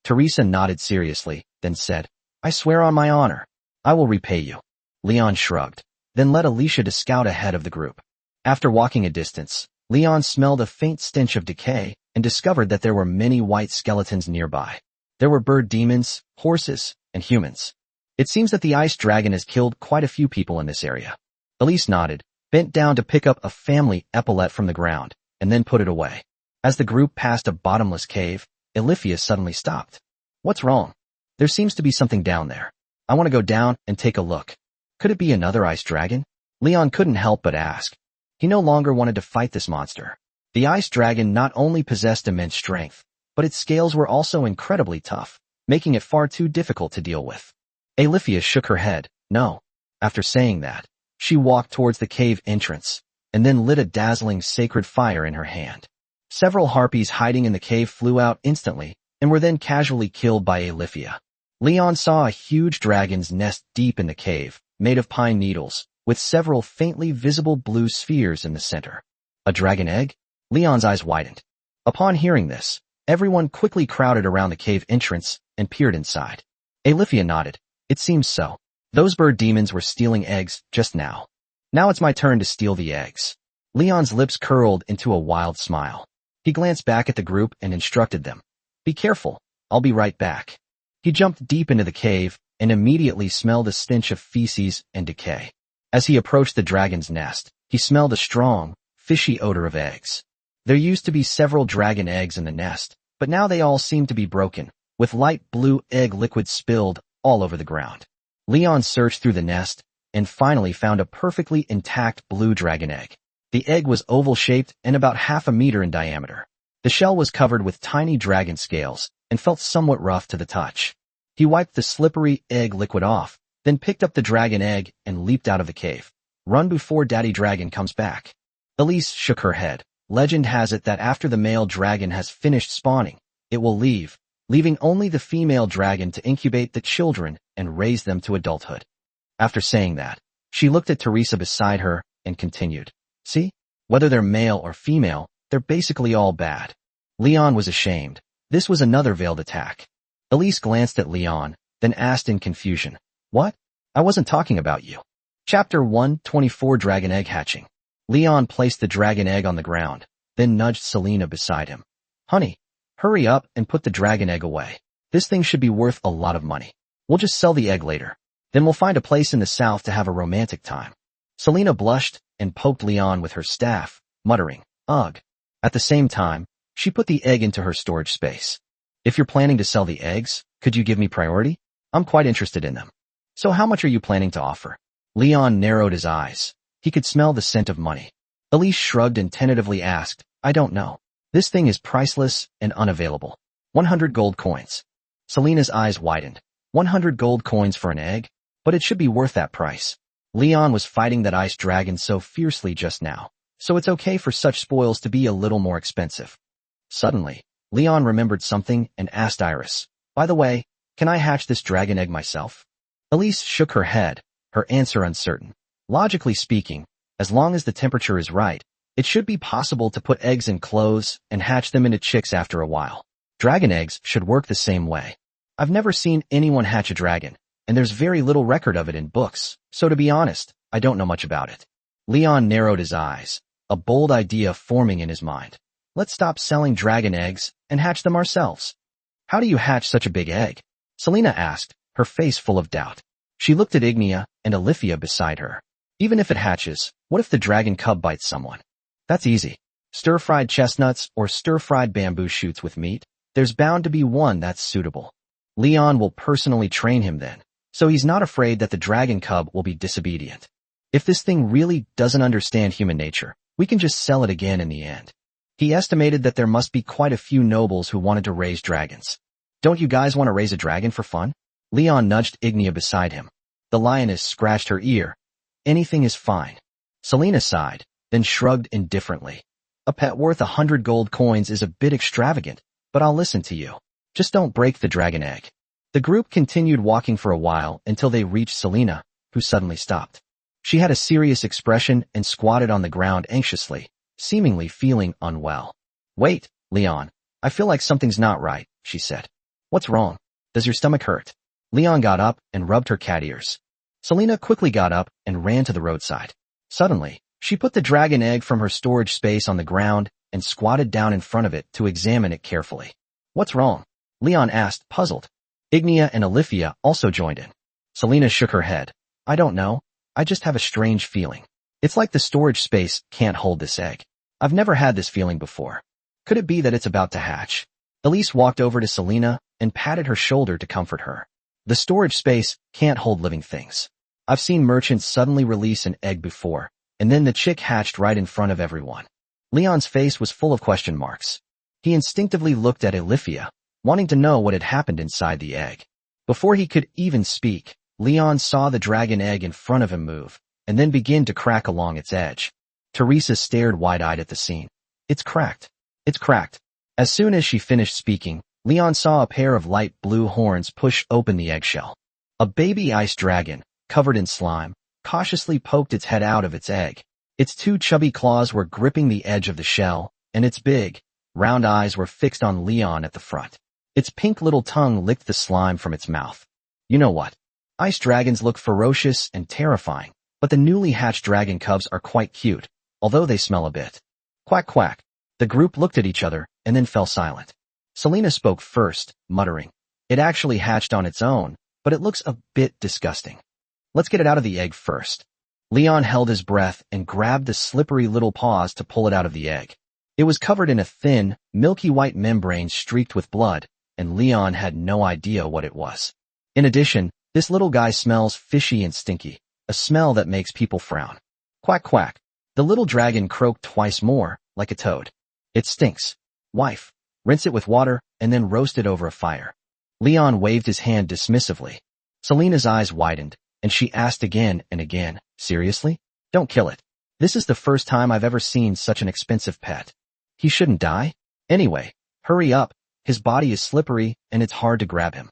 Teresa nodded seriously, then said, I swear on my honor. I will repay you. Leon shrugged, then led Alicia to scout ahead of the group. After walking a distance, Leon smelled a faint stench of decay and discovered that there were many white skeletons nearby. There were bird demons, horses, and humans. It seems that the ice dragon has killed quite a few people in this area. Elise nodded, bent down to pick up a family epaulet from the ground, and then put it away. As the group passed a bottomless cave, Olivia suddenly stopped. What's wrong? There seems to be something down there. I want to go down and take a look. Could it be another ice dragon? Leon couldn't help but ask. He no longer wanted to fight this monster. The ice dragon not only possessed immense strength, but its scales were also incredibly tough, making it far too difficult to deal with. Olivia shook her head. No. After saying that, she walked towards the cave entrance, and then lit a dazzling sacred fire in her hand. Several harpies hiding in the cave flew out instantly, and were then casually killed by Olivia. Leon saw a huge dragon's nest deep in the cave, made of pine needles, with several faintly visible blue spheres in the center. A dragon egg? Leon's eyes widened. Upon hearing this, everyone quickly crowded around the cave entrance and peered inside. Olivia nodded. It seems so. Those bird demons were stealing eggs just now. Now it's my turn to steal the eggs. Leon's lips curled into a wild smile. He glanced back at the group and instructed them. Be careful. I'll be right back. He jumped deep into the cave and immediately smelled a stench of feces and decay. As he approached the dragon's nest, he smelled a strong, fishy odor of eggs. There used to be several dragon eggs in the nest, but now they all seemed to be broken, with light blue egg liquid spilled all over the ground. Leon searched through the nest and finally found a perfectly intact blue dragon egg. The egg was oval-shaped and about half a meter in diameter. The shell was covered with tiny dragon scales and felt somewhat rough to the touch. He wiped the slippery egg liquid off, then picked up the dragon egg and leaped out of the cave. Run before Daddy Dragon comes back. Elise shook her head. Legend has it that after the male dragon has finished spawning, it will leave, leaving only the female dragon to incubate the children and raise them to adulthood. After saying that, she looked at Teresa beside her and continued. See? Whether they're male or female, they're basically all bad. Leon was ashamed. This was another veiled attack. Elise glanced at Leon, then asked in confusion. What? I wasn't talking about you. Chapter 124 Dragon Egg Hatching. Leon placed the dragon egg on the ground, then nudged Selena beside him. Honey, hurry up and put the dragon egg away. This thing should be worth a lot of money. We'll just sell the egg later. Then we'll find a place in the south to have a romantic time. Selena blushed and poked Leon with her staff, muttering, Ugh. At the same time, she put the egg into her storage space. If you're planning to sell the eggs, could you give me priority? I'm quite interested in them. So how much are you planning to offer? Leon narrowed his eyes. He could smell the scent of money. Elise shrugged and tentatively asked, I don't know. This thing is priceless and unavailable. 100 gold coins. Selena's eyes widened. 100 gold coins for an egg? But it should be worth that price. Leon was fighting that ice dragon so fiercely just now, so it's okay for such spoils to be a little more expensive. Suddenly, Leon remembered something and asked Iris, By the way, can I hatch this dragon egg myself? Elise shook her head, her answer uncertain. Logically speaking, as long as the temperature is right, it should be possible to put eggs in clothes and hatch them into chicks after a while. Dragon eggs should work the same way. I've never seen anyone hatch a dragon, and there's very little record of it in books, so to be honest, I don't know much about it. Leon narrowed his eyes, a bold idea forming in his mind. Let's stop selling dragon eggs and hatch them ourselves. How do you hatch such a big egg? Selena asked, her face full of doubt. She looked at Ignia and Olivia beside her. Even if it hatches, what if the dragon cub bites someone? That's easy. Stir-fried chestnuts or stir-fried bamboo shoots with meat, there's bound to be one that's suitable. Leon will personally train him then, so he's not afraid that the dragon cub will be disobedient. If this thing really doesn't understand human nature, we can just sell it again in the end. He estimated that there must be quite a few nobles who wanted to raise dragons. Don't you guys want to raise a dragon for fun? Leon nudged Ignia beside him. The lioness scratched her ear. Anything is fine. Selena sighed, then shrugged indifferently. A pet worth 100 gold coins is a bit extravagant, but I'll listen to you. Just don't break the dragon egg. The group continued walking for a while until they reached Selena, who suddenly stopped. She had a serious expression and squatted on the ground anxiously, seemingly feeling unwell. Wait, Leon. I feel like something's not right, she said. What's wrong? Does your stomach hurt? Leon got up and rubbed her cat ears. Selena quickly got up and ran to the roadside. Suddenly, she put the dragon egg from her storage space on the ground and squatted down in front of it to examine it carefully. What's wrong? Leon asked, puzzled. Ignia and Alifia also joined in. Selena shook her head. I don't know. I just have a strange feeling. It's like the storage space can't hold this egg. I've never had this feeling before. Could it be that it's about to hatch? Elise walked over to Selena and patted her shoulder to comfort her. The storage space can't hold living things. I've seen merchants suddenly release an egg before, and then the chick hatched right in front of everyone. Leon's face was full of question marks. He instinctively looked at Alifia, wanting to know what had happened inside the egg. Before he could even speak, Leon saw the dragon egg in front of him move, and then begin to crack along its edge. Teresa stared wide-eyed at the scene. It's cracked. It's cracked. As soon as she finished speaking, Leon saw a pair of light blue horns push open the eggshell. A baby ice dragon, covered in slime, cautiously poked its head out of its egg. Its two chubby claws were gripping the edge of the shell, and its big, round eyes were fixed on Leon at the front. Its pink little tongue licked the slime from its mouth. You know what? Ice dragons look ferocious and terrifying, but the newly hatched dragon cubs are quite cute, although they smell a bit. Quack quack. The group looked at each other and then fell silent. Selena spoke first, muttering. It actually hatched on its own, but it looks a bit disgusting. Let's get it out of the egg first. Leon held his breath and grabbed the slippery little paws to pull it out of the egg. It was covered in a thin, milky white membrane streaked with blood, and Leon had no idea what it was. In addition, this little guy smells fishy and stinky, a smell that makes people frown. Quack quack. The little dragon croaked twice more, like a toad. It stinks. Wife, rinse it with water and then roast it over a fire. Leon waved his hand dismissively. Selena's eyes widened, and she asked again and again, seriously? Don't kill it. This is the first time I've ever seen such an expensive pet. He shouldn't die. Anyway, hurry up. His body is slippery and it's hard to grab him.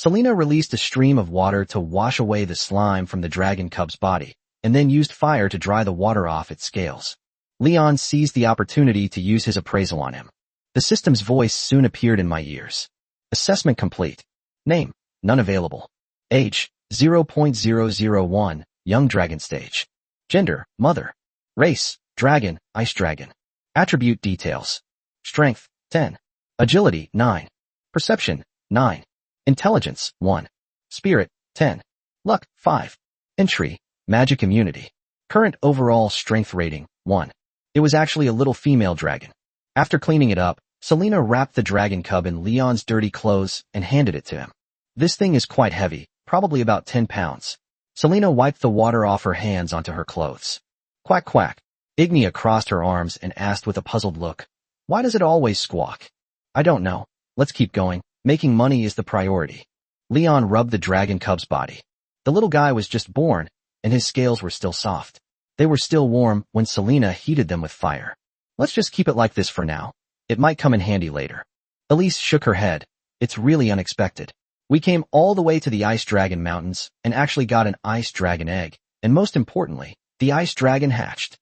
Selena released a stream of water to wash away the slime from the dragon cub's body, and then used fire to dry the water off its scales. Leon seized the opportunity to use his appraisal on him. The system's voice soon appeared in my ears. Assessment complete. Name, none available. Age, 0.001, young dragon stage. Gender, mother. Race, dragon, ice dragon. Attribute details. Strength, 10. Agility, 9. Perception, 9. Intelligence, 1. Spirit, 10. Luck, 5. Entry, magic immunity. Current overall strength rating, 1. It was actually a little female dragon. After cleaning it up, Selena wrapped the dragon cub in Leon's dirty clothes and handed it to him. This thing is quite heavy, probably about 10 pounds. Selena wiped the water off her hands onto her clothes. Quack quack. Ignia crossed her arms and asked with a puzzled look, why does it always squawk? I don't know. Let's keep going. Making money is the priority. Leon rubbed the dragon cub's body. The little guy was just born, and his scales were still soft. They were still warm when Selena heated them with fire. Let's just keep it like this for now. It might come in handy later. Elise shook her head. It's really unexpected. We came all the way to the Ice Dragon Mountains and actually got an ice dragon egg, and most importantly, the ice dragon hatched.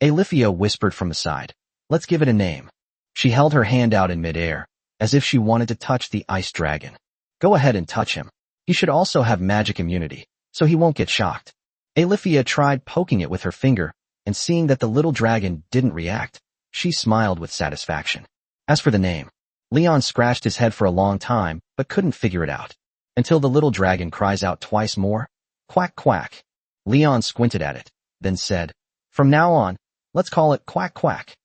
Alifia whispered from the side. Let's give it a name. She held her hand out in midair, as if she wanted to touch the ice dragon. Go ahead and touch him. He should also have magic immunity, so he won't get shocked. Alifia tried poking it with her finger, and seeing that the little dragon didn't react, she smiled with satisfaction. As for the name, Leon scratched his head for a long time, but couldn't figure it out. Until the little dragon cries out twice more, quack quack. Leon squinted at it, then said, from now on, let's call it quack quack.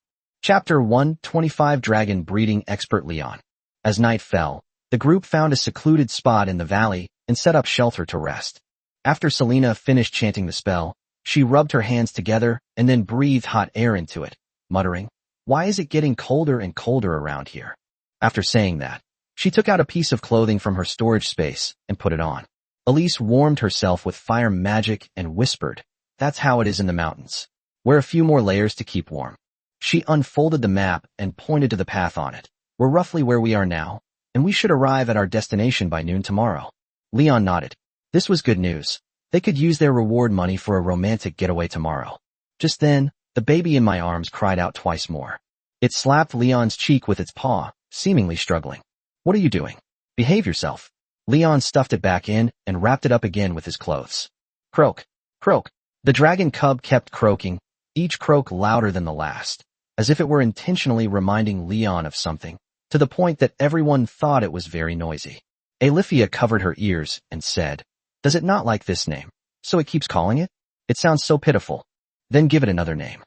Chapter 125 Dragon Breeding Expert Leon. As night fell, the group found a secluded spot in the valley and set up shelter to rest. After Selena finished chanting the spell, she rubbed her hands together and then breathed hot air into it, muttering, why is it getting colder and colder around here? After saying that, she took out a piece of clothing from her storage space and put it on. Elise warmed herself with fire magic and whispered, that's how it is in the mountains. Wear a few more layers to keep warm. She unfolded the map and pointed to the path on it. We're roughly where we are now, and we should arrive at our destination by noon tomorrow. Leon nodded. This was good news. They could use their reward money for a romantic getaway tomorrow. Just then, the baby in my arms cried out twice more. It slapped Leon's cheek with its paw, seemingly struggling. What are you doing? Behave yourself. Leon stuffed it back in and wrapped it up again with his clothes. Croak, croak. The dragon cub kept croaking, each croak louder than the last, as if it were intentionally reminding Leon of something, to the point that everyone thought it was very noisy. Alifia covered her ears and said, "Does it not like this name? So it keeps calling it? It sounds so pitiful. Then give it another name.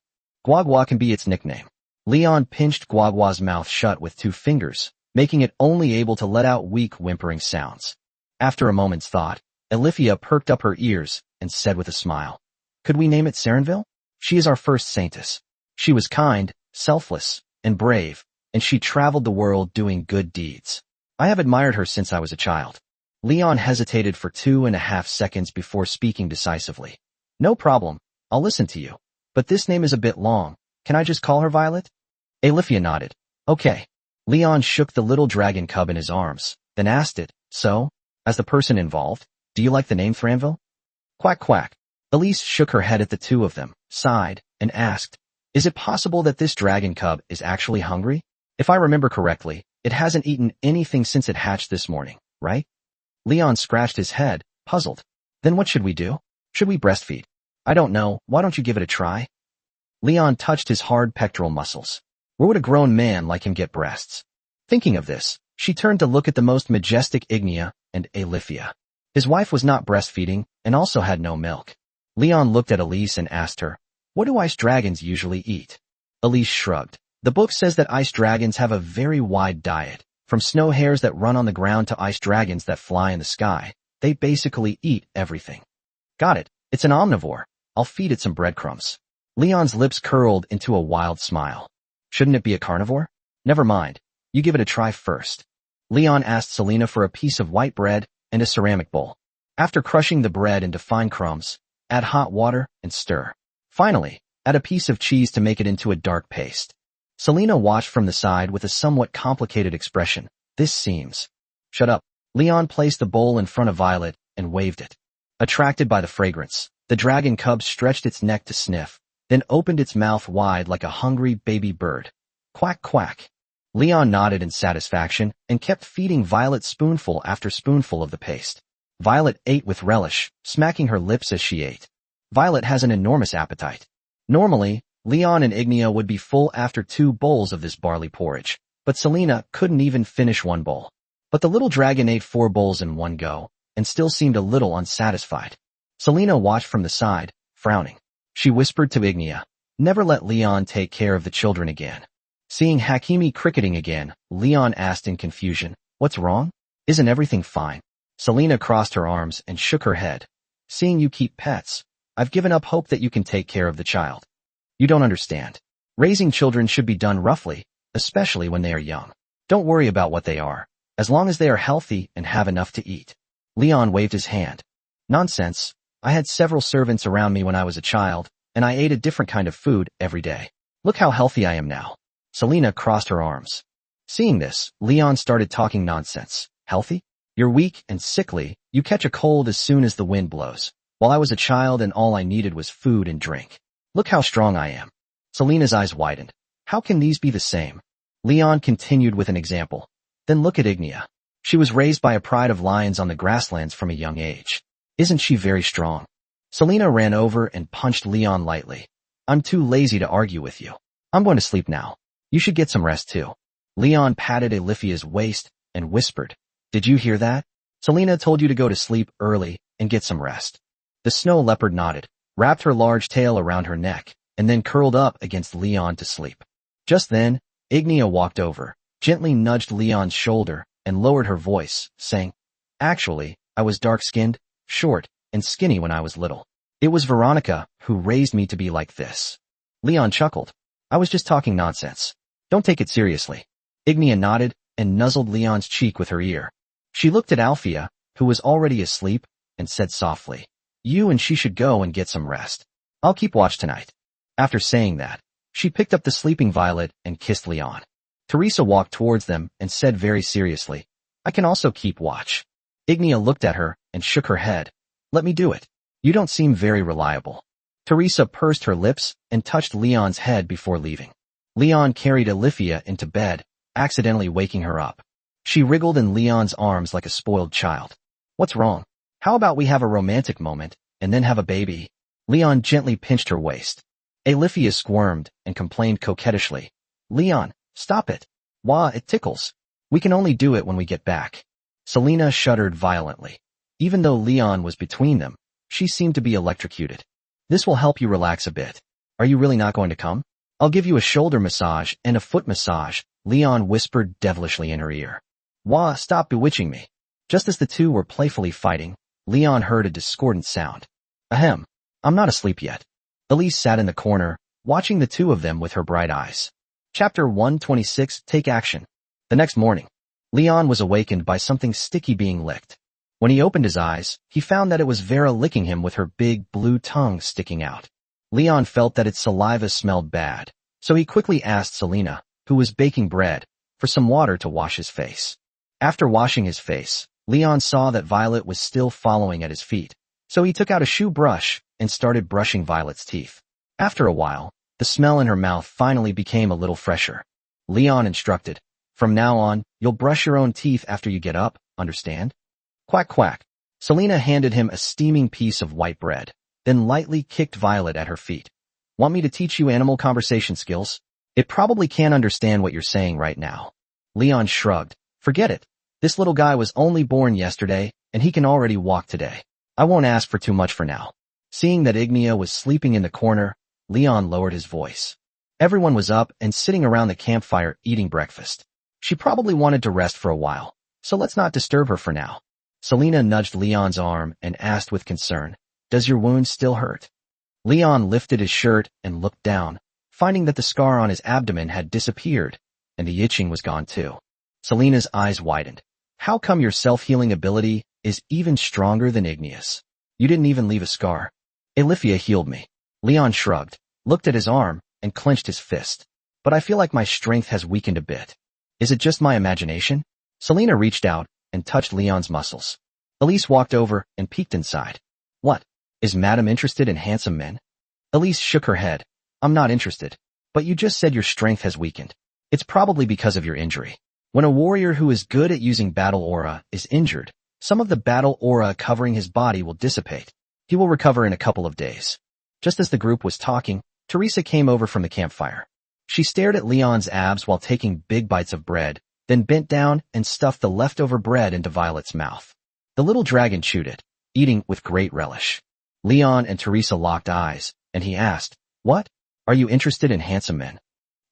Guagua can be its nickname." Leon pinched Guagua's mouth shut with 2 fingers, making it only able to let out weak whimpering sounds. After a moment's thought, Alifia perked up her ears and said with a smile, "Could we name it Serenville? She is our first saintess. She was kind, selfless, and brave, and she traveled the world doing good deeds. I have admired her since I was a child." Leon hesitated for 2.5 seconds before speaking decisively. "No problem, I'll listen to you. But this name is a bit long. Can I just call her Violet?" Alifia nodded. "Okay." Leon shook the little dragon cub in his arms, then asked it, "So, as the person involved, do you like the name Thranville?" Quack quack. Elise shook her head at the 2 of them, sighed, and asked, "Is it possible that this dragon cub is actually hungry? If I remember correctly, it hasn't eaten anything since it hatched this morning, right?" Leon scratched his head, puzzled. "Then what should we do? Should we breastfeed?" "I don't know, why don't you give it a try?" Leon touched his hard pectoral muscles. Where would a grown man like him get breasts? Thinking of this, she turned to look at the most majestic Ignia and Alifia. His wife was not breastfeeding and also had no milk. Leon looked at Elise and asked her, "What do ice dragons usually eat?" Elise shrugged. "The book says that ice dragons have a very wide diet. From snow hares that run on the ground to ice dragons that fly in the sky, they basically eat everything." "Got it. It's an omnivore. I'll feed it some breadcrumbs." Leon's lips curled into a wild smile. "Shouldn't it be a carnivore?" "Never mind. You give it a try first." Leon asked Selena for a piece of white bread and a ceramic bowl. After crushing the bread into fine crumbs, add hot water and stir. Finally, add a piece of cheese to make it into a dark paste. Selena watched from the side with a somewhat complicated expression. "This seems..." "Shut up." Leon placed the bowl in front of Violet and waved it. Attracted by the fragrance, the dragon cub stretched its neck to sniff, then opened its mouth wide like a hungry baby bird. Quack quack. Leon nodded in satisfaction and kept feeding Violet spoonful after spoonful of the paste. Violet ate with relish, smacking her lips as she ate. Violet has an enormous appetite. Normally, Leon and Ignia would be full after 2 bowls of this barley porridge, but Selena couldn't even finish 1 bowl. But the little dragon ate 4 bowls in one go, and still seemed a little unsatisfied. Selena watched from the side, frowning. She whispered to Ignia, "Never let Leon take care of the children again." Seeing Hakimi cricketing again, Leon asked in confusion, "What's wrong? Isn't everything fine?" Selena crossed her arms and shook her head. "Seeing you keep pets, I've given up hope that you can take care of the child. You don't understand. Raising children should be done roughly, especially when they are young. Don't worry about what they are, as long as they are healthy and have enough to eat." Leon waved his hand. "Nonsense. I had several servants around me when I was a child, and I ate a different kind of food every day. Look how healthy I am now." Selena crossed her arms. Seeing this, Leon started talking nonsense. "Healthy? You're weak and sickly. You catch a cold as soon as the wind blows. While I was a child and all I needed was food and drink. Look how strong I am." Selena's eyes widened. "How can these be the same?" Leon continued with an example. "Then look at Ignia. She was raised by a pride of lions on the grasslands from a young age. Isn't she very strong?" Selena ran over and punched Leon lightly. "I'm too lazy to argue with you. I'm going to sleep now. You should get some rest too." Leon patted Alifia's waist and whispered, "Did you hear that? Selena told you to go to sleep early and get some rest." The snow leopard nodded, wrapped her large tail around her neck, and then curled up against Leon to sleep. Just then, Ignia walked over, gently nudged Leon's shoulder, and lowered her voice, saying, "Actually, I was dark-skinned, short, and skinny when I was little. It was Veronica who raised me to be like this." Leon chuckled. "I was just talking nonsense. Don't take it seriously." Ignia nodded and nuzzled Leon's cheek with her ear. She looked at Alfia, who was already asleep, and said softly, "You and she should go and get some rest. I'll keep watch tonight." After saying that, she picked up the sleeping Violet and kissed Leon. Teresa walked towards them and said very seriously, "I can also keep watch." Ignia looked at her and shook her head. "Let me do it." You don't seem very reliable. Teresa pursed her lips and touched Leon's head before leaving. Leon carried Olivia into bed, accidentally waking her up. She wriggled in Leon's arms like a spoiled child. What's wrong? How about we have a romantic moment, and then have a baby? Leon gently pinched her waist. Olivia squirmed and complained coquettishly. Leon, stop it. Wah, it tickles. We can only do it when we get back. Selena shuddered violently. Even though Leon was between them, she seemed to be electrocuted. This will help you relax a bit. Are you really not going to come? I'll give you a shoulder massage and a foot massage, Leon whispered devilishly in her ear. Wah, stop bewitching me. Just as the two were playfully fighting, Leon heard a discordant sound. Ahem. I'm not asleep yet. Elise sat in the corner, watching the two of them with her bright eyes. Chapter 126, Take Action. The next morning, Leon was awakened by something sticky being licked. When he opened his eyes, he found that it was Vera licking him with her big blue tongue sticking out. Leon felt that its saliva smelled bad, so he quickly asked Selena, who was baking bread, for some water to wash his face. After washing his face, Leon saw that Violet was still following at his feet, so he took out a shoe brush and started brushing Violet's teeth. After a while, the smell in her mouth finally became a little fresher. Leon instructed, from now on, you'll brush your own teeth after you get up, understand? Quack quack. Selena handed him a steaming piece of white bread, then lightly kicked Violet at her feet. Want me to teach you animal conversation skills? It probably can't understand what you're saying right now. Leon shrugged. Forget it. This little guy was only born yesterday, and he can already walk today. I won't ask for too much for now. Seeing that Ignia was sleeping in the corner, Leon lowered his voice. Everyone was up and sitting around the campfire eating breakfast. She probably wanted to rest for a while, so let's not disturb her for now. Selena nudged Leon's arm and asked with concern, Does your wound still hurt? Leon lifted his shirt and looked down, finding that the scar on his abdomen had disappeared, and the itching was gone too. Selena's eyes widened. How come your self-healing ability is even stronger than Ignia's? You didn't even leave a scar. Olivia healed me. Leon shrugged, looked at his arm, and clenched his fist. But I feel like my strength has weakened a bit. Is it just my imagination? Selena reached out and touched Leon's muscles. Elise walked over and peeked inside. What? Is Madam interested in handsome men? Elise shook her head. I'm not interested. But you just said your strength has weakened. It's probably because of your injury. When a warrior who is good at using battle aura is injured, some of the battle aura covering his body will dissipate. He will recover in a couple of days. Just as the group was talking, Teresa came over from the campfire. She stared at Leon's abs while taking big bites of bread, then bent down and stuffed the leftover bread into Violet's mouth. The little dragon chewed it, eating with great relish. Leon and Teresa locked eyes, and he asked, What? Are you interested in handsome men?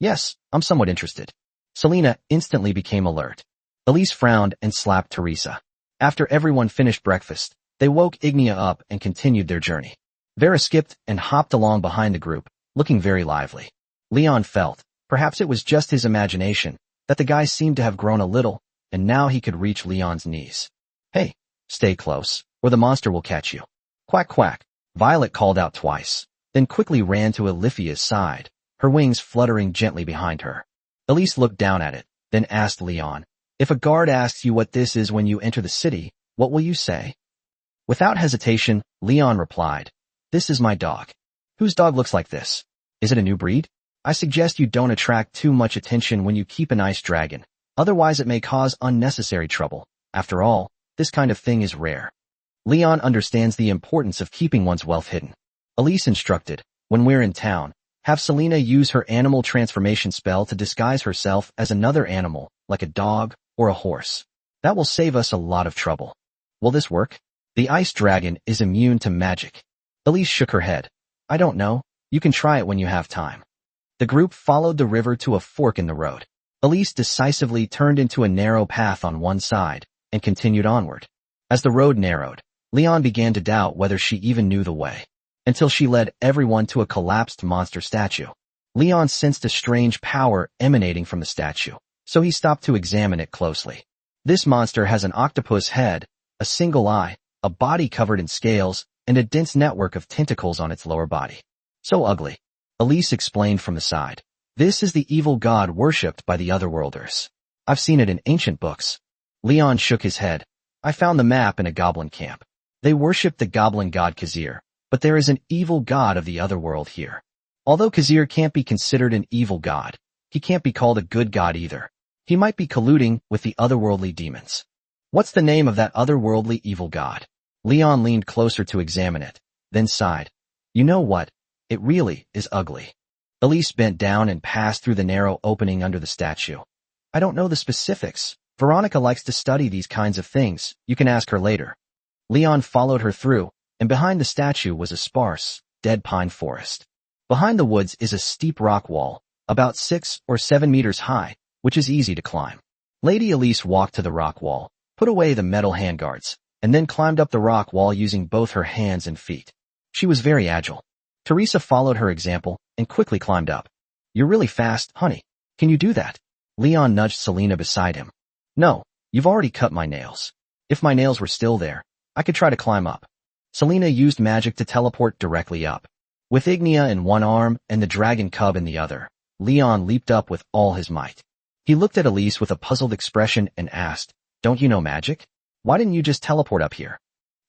Yes, I'm somewhat interested. Selena instantly became alert. Elise frowned and slapped Teresa. After everyone finished breakfast, they woke Ignia up and continued their journey. Vera skipped and hopped along behind the group, looking very lively. Leon felt, perhaps it was just his imagination, that the guy seemed to have grown a little, and now he could reach Leon's knees. Hey, stay close, or the monster will catch you. Quack quack. Violet called out twice, then quickly ran to Olivia's side, her wings fluttering gently behind her. Elise looked down at it, then asked Leon, If a guard asks you what this is when you enter the city, what will you say? Without hesitation, Leon replied, This is my dog. Whose dog looks like this? Is it a new breed? I suggest you don't attract too much attention when you keep an ice dragon, otherwise it may cause unnecessary trouble. After all, this kind of thing is rare. Leon understands the importance of keeping one's wealth hidden. Elise instructed, when we're in town, have Selena use her animal transformation spell to disguise herself as another animal, like a dog or a horse. That will save us a lot of trouble. Will this work? The ice dragon is immune to magic. Elise shook her head. I don't know. You can try it when you have time. The group followed the river to a fork in the road. Elise decisively turned into a narrow path on one side and continued onward. As the road narrowed, Leon began to doubt whether she even knew the way, until she led everyone to a collapsed monster statue. Leon sensed a strange power emanating from the statue, so he stopped to examine it closely. This monster has an octopus head, a single eye, a body covered in scales, and a dense network of tentacles on its lower body. So ugly. Elise explained from the side. This is the evil god worshipped by the otherworlders. I've seen it in ancient books. Leon shook his head. I found the map in a goblin camp. They worship the goblin god Khazir, but there is an evil god of the otherworld here. Although Khazir can't be considered an evil god, he can't be called a good god either. He might be colluding with the otherworldly demons. What's the name of that otherworldly evil god? Leon leaned closer to examine it, then sighed. You know what? It really is ugly. Elise bent down and passed through the narrow opening under the statue. I don't know the specifics. Veronica likes to study these kinds of things. You can ask her later. Leon followed her through, and behind the statue was a sparse, dead pine forest. Behind the woods is a steep rock wall, about 6 or 7 meters high, which is easy to climb. Lady Elise walked to the rock wall, put away the metal handguards, and then climbed up the rock wall using both her hands and feet. She was very agile. Teresa followed her example and quickly climbed up. You're really fast, honey. Can you do that? Leon nudged Selena beside him. No, you've already cut my nails. If my nails were still there, I could try to climb up. Selena used magic to teleport directly up. With Ignia in one arm and the dragon cub in the other, Leon leaped up with all his might. He looked at Elise with a puzzled expression and asked, Don't you know magic? Why didn't you just teleport up here?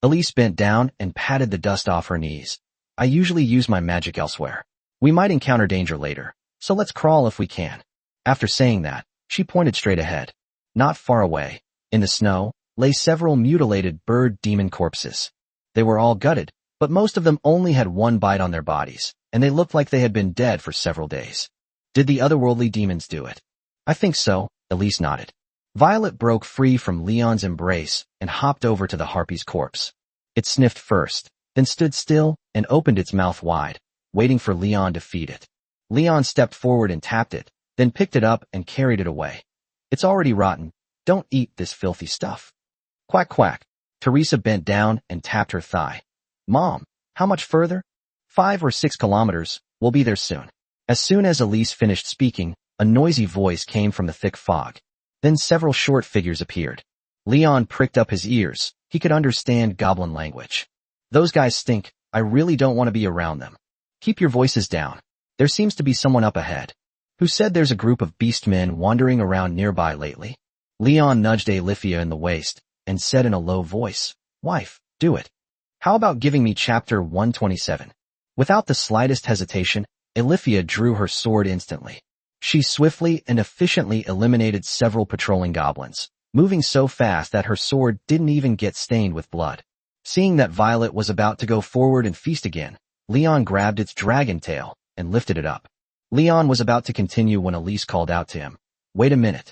Elise bent down and patted the dust off her knees. I usually use my magic elsewhere. We might encounter danger later, so let's crawl if we can. After saying that, she pointed straight ahead. Not far away, in the snow, lay several mutilated bird demon corpses. They were all gutted, but most of them only had one bite on their bodies, and they looked like they had been dead for several days. Did the otherworldly demons do it? I think so, Elise nodded. Violet broke free from Leon's embrace and hopped over to the harpy's corpse. It sniffed first, then stood still and opened its mouth wide, waiting for Leon to feed it. Leon stepped forward and tapped it, then picked it up and carried it away. It's already rotten. Don't eat this filthy stuff. Quack quack. Teresa bent down and tapped her thigh. Mom, how much further? 5 or 6 kilometers. We'll be there soon. As soon as Elise finished speaking, a noisy voice came from the thick fog. Then several short figures appeared. Leon pricked up his ears. He could understand goblin language. Those guys stink. I really don't want to be around them. Keep your voices down. There seems to be someone up ahead. Who said there's a group of beastmen wandering around nearby lately? Leon nudged Alithia in the waist and said in a low voice, Wife, do it. How about giving me chapter 127? Without the slightest hesitation, Alithia drew her sword instantly. She swiftly and efficiently eliminated several patrolling goblins, moving so fast that her sword didn't even get stained with blood. Seeing that Violet was about to go forward and feast again, Leon grabbed its dragon tail and lifted it up. Leon was about to continue when Elise called out to him. Wait a minute.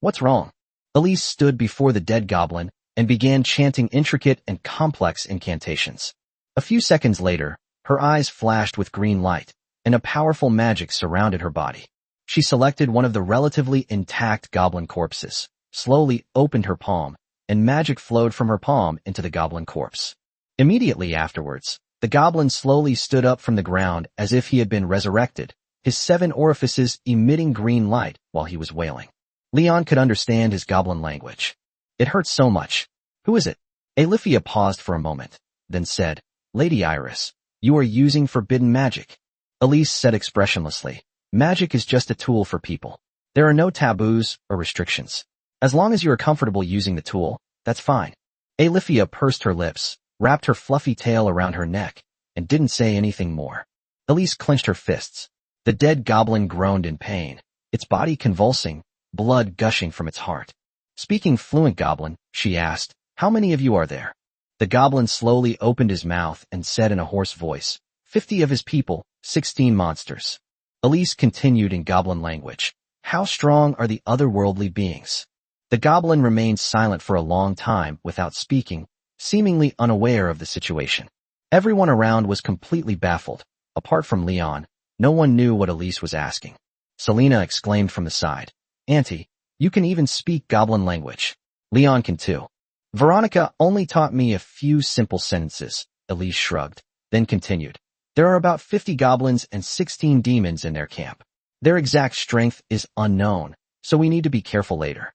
What's wrong? Elise stood before the dead goblin and began chanting intricate and complex incantations. A few seconds later, her eyes flashed with green light, and a powerful magic surrounded her body. She selected one of the relatively intact goblin corpses, slowly opened her palm, and magic flowed from her palm into the goblin corpse. Immediately afterwards, the goblin slowly stood up from the ground as if he had been resurrected, his 7 orifices emitting green light while he was wailing. Leon could understand his goblin language. It hurt so much. Who is it? Alithia paused for a moment, then said, Lady Iris, you are using forbidden magic. Elise said expressionlessly, Magic is just a tool for people. There are no taboos or restrictions. As long as you are comfortable using the tool, that's fine. Alithia pursed her lips, wrapped her fluffy tail around her neck, and didn't say anything more. Elise clenched her fists. The dead goblin groaned in pain, its body convulsing, blood gushing from its heart. Speaking fluent goblin, she asked, How many of you are there? The goblin slowly opened his mouth and said in a hoarse voice, 50 of his people, 16 monsters. Elise continued in goblin language. How strong are the otherworldly beings? The goblin remained silent for a long time without speaking, seemingly unaware of the situation. Everyone around was completely baffled. Apart from Leon, no one knew what Elise was asking. Selena exclaimed from the side, Auntie, you can even speak goblin language. Leon can too. Veronica only taught me a few simple sentences, Elise shrugged, then continued. There are about 50 goblins and 16 demons in their camp. Their exact strength is unknown, so we need to be careful later.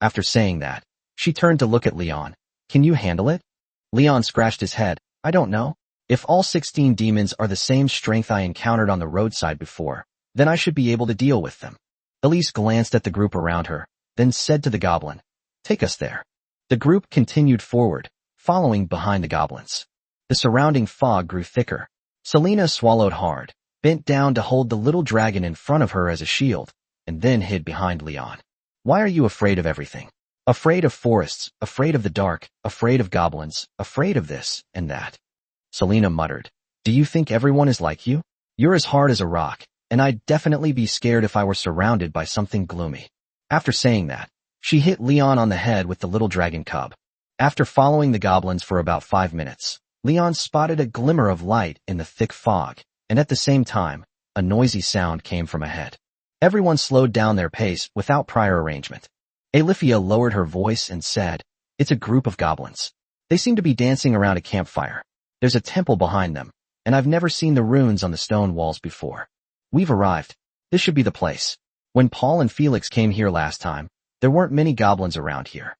After saying that, she turned to look at Leon. Can you handle it? Leon scratched his head. I don't know. If all 16 demons are the same strength I encountered on the roadside before, then I should be able to deal with them. Elise glanced at the group around her, then said to the goblin, Take us there. The group continued forward, following behind the goblins. The surrounding fog grew thicker. Selena swallowed hard, bent down to hold the little dragon in front of her as a shield, and then hid behind Leon. Why are you afraid of everything? Afraid of forests, afraid of the dark, afraid of goblins, afraid of this and that. Selena muttered. Do you think everyone is like you? You're as hard as a rock, and I'd definitely be scared if I were surrounded by something gloomy. After saying that, she hit Leon on the head with the little dragon cub. After following the goblins for about 5 minutes, Leon spotted a glimmer of light in the thick fog, and at the same time, a noisy sound came from ahead. Everyone slowed down their pace without prior arrangement. Alifia lowered her voice and said, It's a group of goblins. They seem to be dancing around a campfire. There's a temple behind them, and I've never seen the runes on the stone walls before. We've arrived. This should be the place. When Paul and Felix came here last time, there weren't many goblins around here.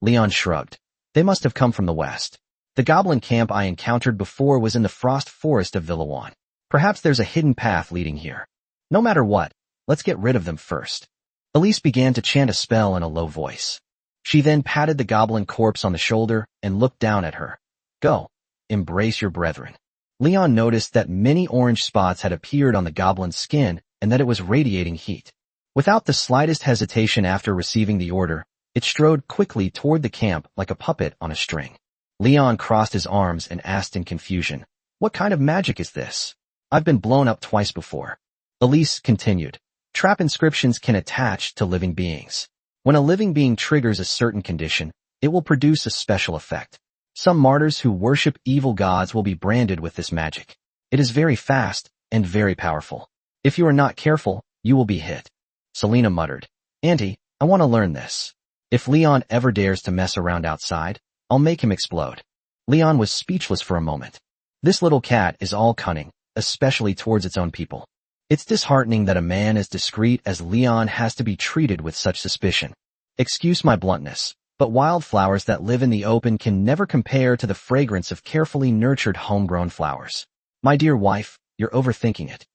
Leon shrugged. They must have come from the west. The goblin camp I encountered before was in the frost forest of Villawan. Perhaps there's a hidden path leading here. No matter what, let's get rid of them first. Elise began to chant a spell in a low voice. She then patted the goblin corpse on the shoulder and looked down at her. Go. Embrace your brethren. Leon noticed that many orange spots had appeared on the goblin's skin and that it was radiating heat. Without the slightest hesitation after receiving the order, it strode quickly toward the camp like a puppet on a string. Leon crossed his arms and asked in confusion, What kind of magic is this? I've been blown up twice before. Elise continued, Trap inscriptions can attach to living beings. When a living being triggers a certain condition, it will produce a special effect. Some martyrs who worship evil gods will be branded with this magic. It is very fast and very powerful. If you are not careful, you will be hit. Selena muttered, Auntie, I want to learn this. If Leon ever dares to mess around outside, I'll make him explode. Leon was speechless for a moment. This little cat is all cunning, especially towards its own people. It's disheartening that a man as discreet as Leon has to be treated with such suspicion. Excuse my bluntness, but wildflowers that live in the open can never compare to the fragrance of carefully nurtured homegrown flowers. My dear wife, you're overthinking it.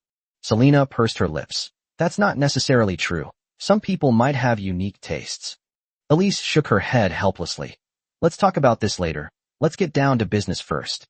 Selena pursed her lips. That's not necessarily true. Some people might have unique tastes. Elise shook her head helplessly. Let's talk about this later. Let's get down to business first.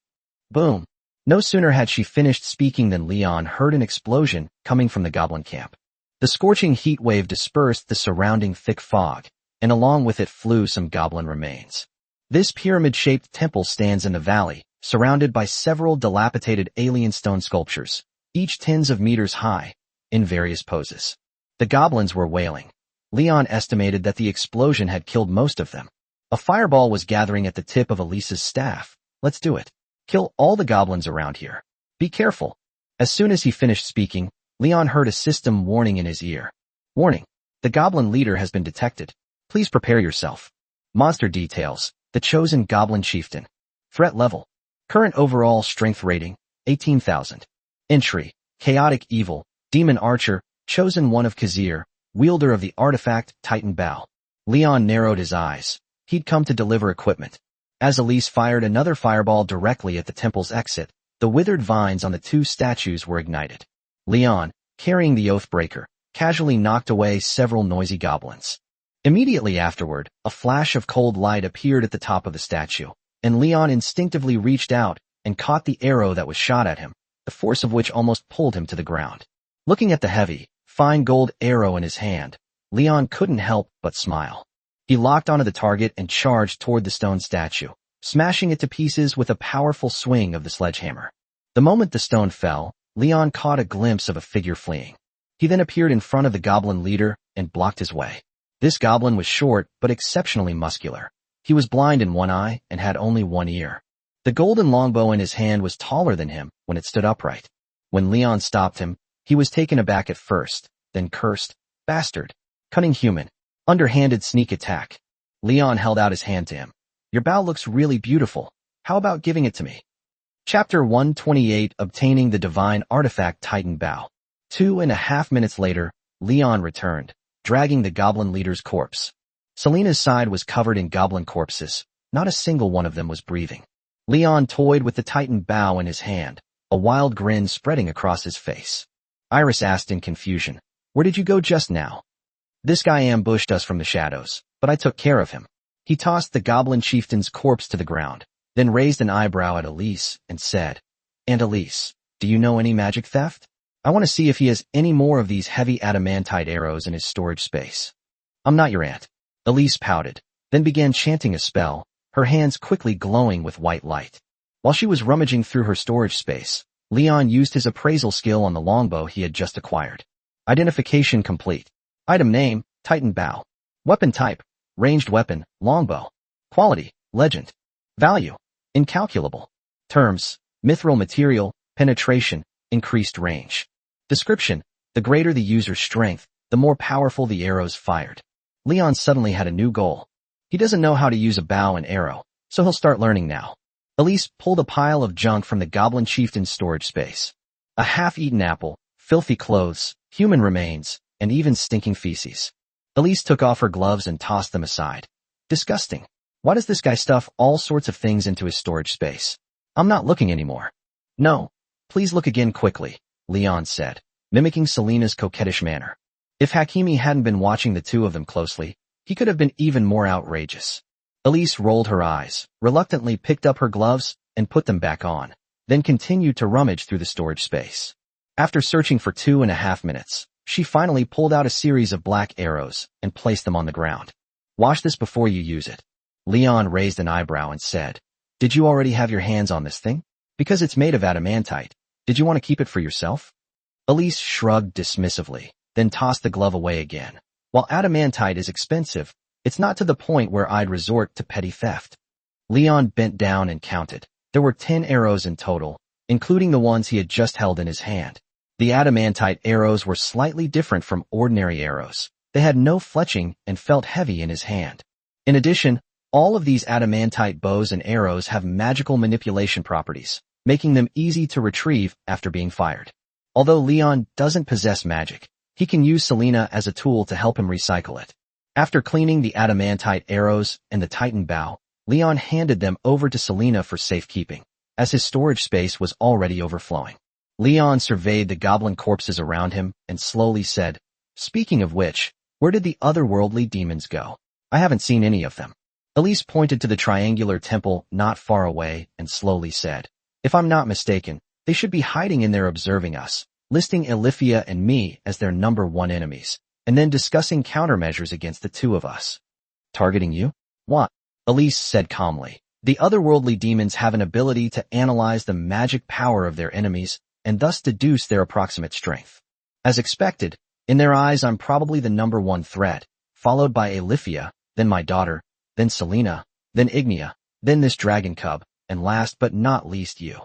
Boom. No sooner had she finished speaking than Leon heard an explosion coming from the goblin camp. The scorching heat wave dispersed the surrounding thick fog, and along with it flew some goblin remains. This pyramid-shaped temple stands in the valley, surrounded by several dilapidated alien stone sculptures, each tens of meters high, in various poses. The goblins were wailing. Leon estimated that the explosion had killed most of them. A fireball was gathering at the tip of Elise's staff. Let's do it. Kill all the goblins around here. Be careful. As soon as he finished speaking, Leon heard a system warning in his ear. Warning. The goblin leader has been detected. Please prepare yourself. Monster details. The chosen goblin chieftain. Threat level. Current overall strength rating, 18,000. Entry. Chaotic evil. Demon archer. Chosen one of Khazir. Wielder of the artifact, Titan Bow. Leon narrowed his eyes. He'd come to deliver equipment. As Elise fired another fireball directly at the temple's exit, the withered vines on the two statues were ignited. Leon, carrying the Oathbreaker, casually knocked away several noisy goblins. Immediately afterward, a flash of cold light appeared at the top of the statue, and Leon instinctively reached out and caught the arrow that was shot at him, the force of which almost pulled him to the ground. Looking at the heavy, fine gold arrow in his hand, Leon couldn't help but smile. He locked onto the target and charged toward the stone statue, smashing it to pieces with a powerful swing of the sledgehammer. The moment the stone fell, Leon caught a glimpse of a figure fleeing. He then appeared in front of the goblin leader and blocked his way. This goblin was short but exceptionally muscular. He was blind in one eye and had only one ear. The golden longbow in his hand was taller than him when it stood upright. When Leon stopped him, he was taken aback at first, then cursed, Bastard. Cunning human. Underhanded sneak attack. Leon held out his hand to him. Your bow looks really beautiful. How about giving it to me? Chapter 128 Obtaining the Divine Artifact Titan Bow. 2.5 minutes later, Leon returned, dragging the goblin leader's corpse. Selena's side was covered in goblin corpses. Not a single one of them was breathing. Leon toyed with the Titan Bow in his hand, a wild grin spreading across his face. Iris asked in confusion, Where did you go just now? This guy ambushed us from the shadows, but I took care of him. He tossed the goblin chieftain's corpse to the ground, then raised an eyebrow at Elise and said, "And Elise, do you know any magic theft? I want to see if he has any more of these heavy adamantite arrows in his storage space." "I'm not your aunt." Elise pouted, then began chanting a spell, her hands quickly glowing with white light. While she was rummaging through her storage space, Leon used his appraisal skill on the longbow he had just acquired. Identification complete. Item name, Titan Bow. Weapon type, ranged weapon, longbow. Quality, legend. Value, incalculable. Terms, mithril material, penetration, increased range. Description, the greater the user's strength, the more powerful the arrows fired. Leon suddenly had a new goal. He doesn't know how to use a bow and arrow, so he'll start learning now. Elise pulled a pile of junk from the goblin chieftain's storage space. A half-eaten apple, filthy clothes, human remains, and even stinking feces. Elise took off her gloves and tossed them aside. Disgusting. Why does this guy stuff all sorts of things into his storage space? I'm not looking anymore. No. Please look again quickly, Leon said, mimicking Selena's coquettish manner. If Hakimi hadn't been watching the two of them closely, he could have been even more outrageous. Elise rolled her eyes, reluctantly picked up her gloves, and put them back on, then continued to rummage through the storage space. After searching for 2.5 minutes, she finally pulled out a series of black arrows and placed them on the ground. Wash this before you use it. Leon raised an eyebrow and said, "Did you already have your hands on this thing? Because it's made of adamantite. Did you want to keep it for yourself?" Elise shrugged dismissively, then tossed the glove away again. While adamantite is expensive, it's not to the point where I'd resort to petty theft. Leon bent down and counted. There were 10 arrows in total, including the ones he had just held in his hand. The adamantite arrows were slightly different from ordinary arrows. They had no fletching and felt heavy in his hand. In addition, all of these adamantite bows and arrows have magical manipulation properties, making them easy to retrieve after being fired. Although Leon doesn't possess magic, he can use Selena as a tool to help him recycle it. After cleaning the adamantite arrows and the Titan bow, Leon handed them over to Selena for safekeeping, as his storage space was already overflowing. Leon surveyed the goblin corpses around him and slowly said, "Speaking of which, where did the otherworldly demons go? I haven't seen any of them." Elise pointed to the triangular temple not far away and slowly said, "If I'm not mistaken, they should be hiding in there observing us, listing Elifia and me as their number one enemies, and then discussing countermeasures against the two of us." "Targeting you? What?" Elise said calmly. "The otherworldly demons have an ability to analyze the magic power of their enemies and thus deduce their approximate strength. As expected, in their eyes I'm probably the number one threat, followed by Elifia, then my daughter, then Selena, then Ignia, then this dragon cub, and last but not least you."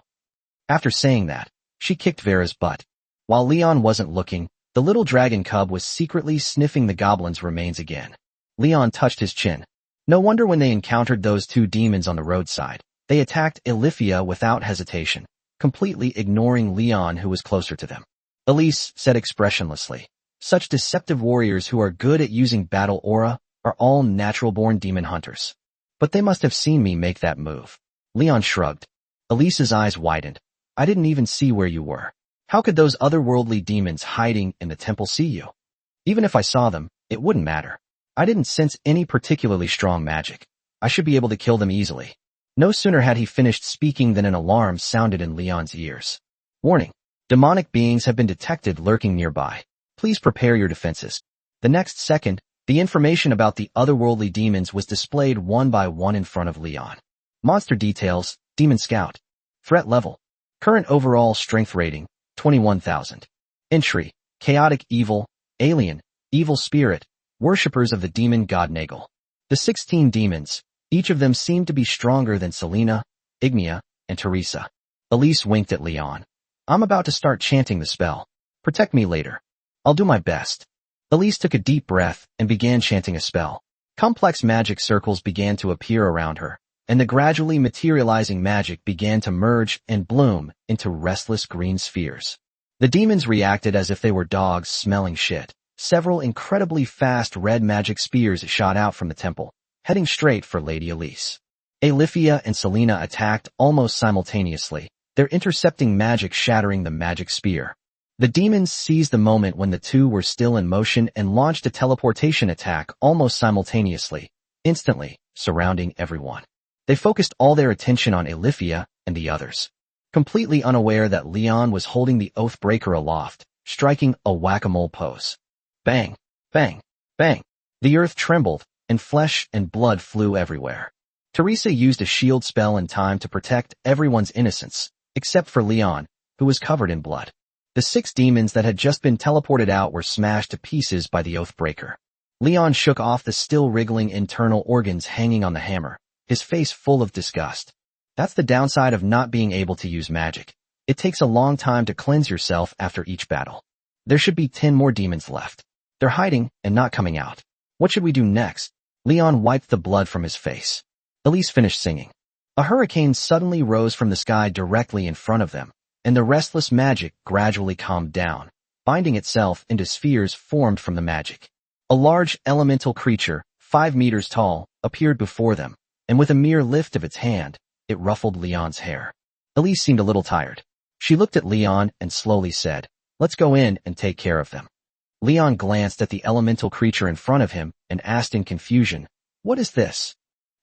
After saying that, she kicked Vera's butt. While Leon wasn't looking, the little dragon cub was secretly sniffing the goblin's remains again. Leon touched his chin. No wonder when they encountered those two demons on the roadside, they attacked Elifia without hesitation, completely ignoring Leon who was closer to them. Elise said expressionlessly, "Such deceptive warriors who are good at using battle aura are all natural-born demon hunters. But they must have seen me make that move." Leon shrugged. Elise's eyes widened. "I didn't even see where you were. How could those otherworldly demons hiding in the temple see you? Even if I saw them, it wouldn't matter. I didn't sense any particularly strong magic. I should be able to kill them easily." No sooner had he finished speaking than an alarm sounded in Leon's ears. "Warning. Demonic beings have been detected lurking nearby. Please prepare your defenses." The next second, the information about the otherworldly demons was displayed one by one in front of Leon. Monster details, Demon Scout. Threat level. Current overall strength rating, 21,000. Entry, Chaotic Evil, Alien, Evil Spirit, Worshippers of the Demon God Nagel. The 16 demons, each of them seemed to be stronger than Selena, Ignia, and Teresa. Elise winked at Leon. "I'm about to start chanting the spell. Protect me later. I'll do my best." Elise took a deep breath and began chanting a spell. Complex magic circles began to appear around her, and the gradually materializing magic began to merge and bloom into restless green spheres. The demons reacted as if they were dogs smelling shit. Several incredibly fast red magic spears shot out from the temple, heading straight for Lady Elise. Elifia and Selena attacked almost simultaneously, their intercepting magic shattering the magic spear. The demons seized the moment when the two were still in motion and launched a teleportation attack almost simultaneously, instantly surrounding everyone. They focused all their attention on Alifia and the others, completely unaware that Leon was holding the Oathbreaker aloft, striking a whack-a-mole pose. Bang, bang, bang. The earth trembled, and flesh and blood flew everywhere. Teresa used a shield spell in time to protect everyone's innocence, except for Leon, who was covered in blood. The 6 demons that had just been teleported out were smashed to pieces by the Oathbreaker. Leon shook off the still wriggling internal organs hanging on the hammer, his face full of disgust. That's the downside of not being able to use magic. It takes a long time to cleanse yourself after each battle. There should be 10 more demons left. They're hiding and not coming out. What should we do next? Leon wiped the blood from his face. Elise finished singing. A hurricane suddenly rose from the sky directly in front of them, and the restless magic gradually calmed down, binding itself into spheres formed from the magic. A large elemental creature, 5 meters tall, appeared before them, and with a mere lift of its hand, it ruffled Leon's hair. Elise seemed a little tired. She looked at Leon and slowly said, "Let's go in and take care of them." Leon glanced at the elemental creature in front of him and asked in confusion, "What is this?"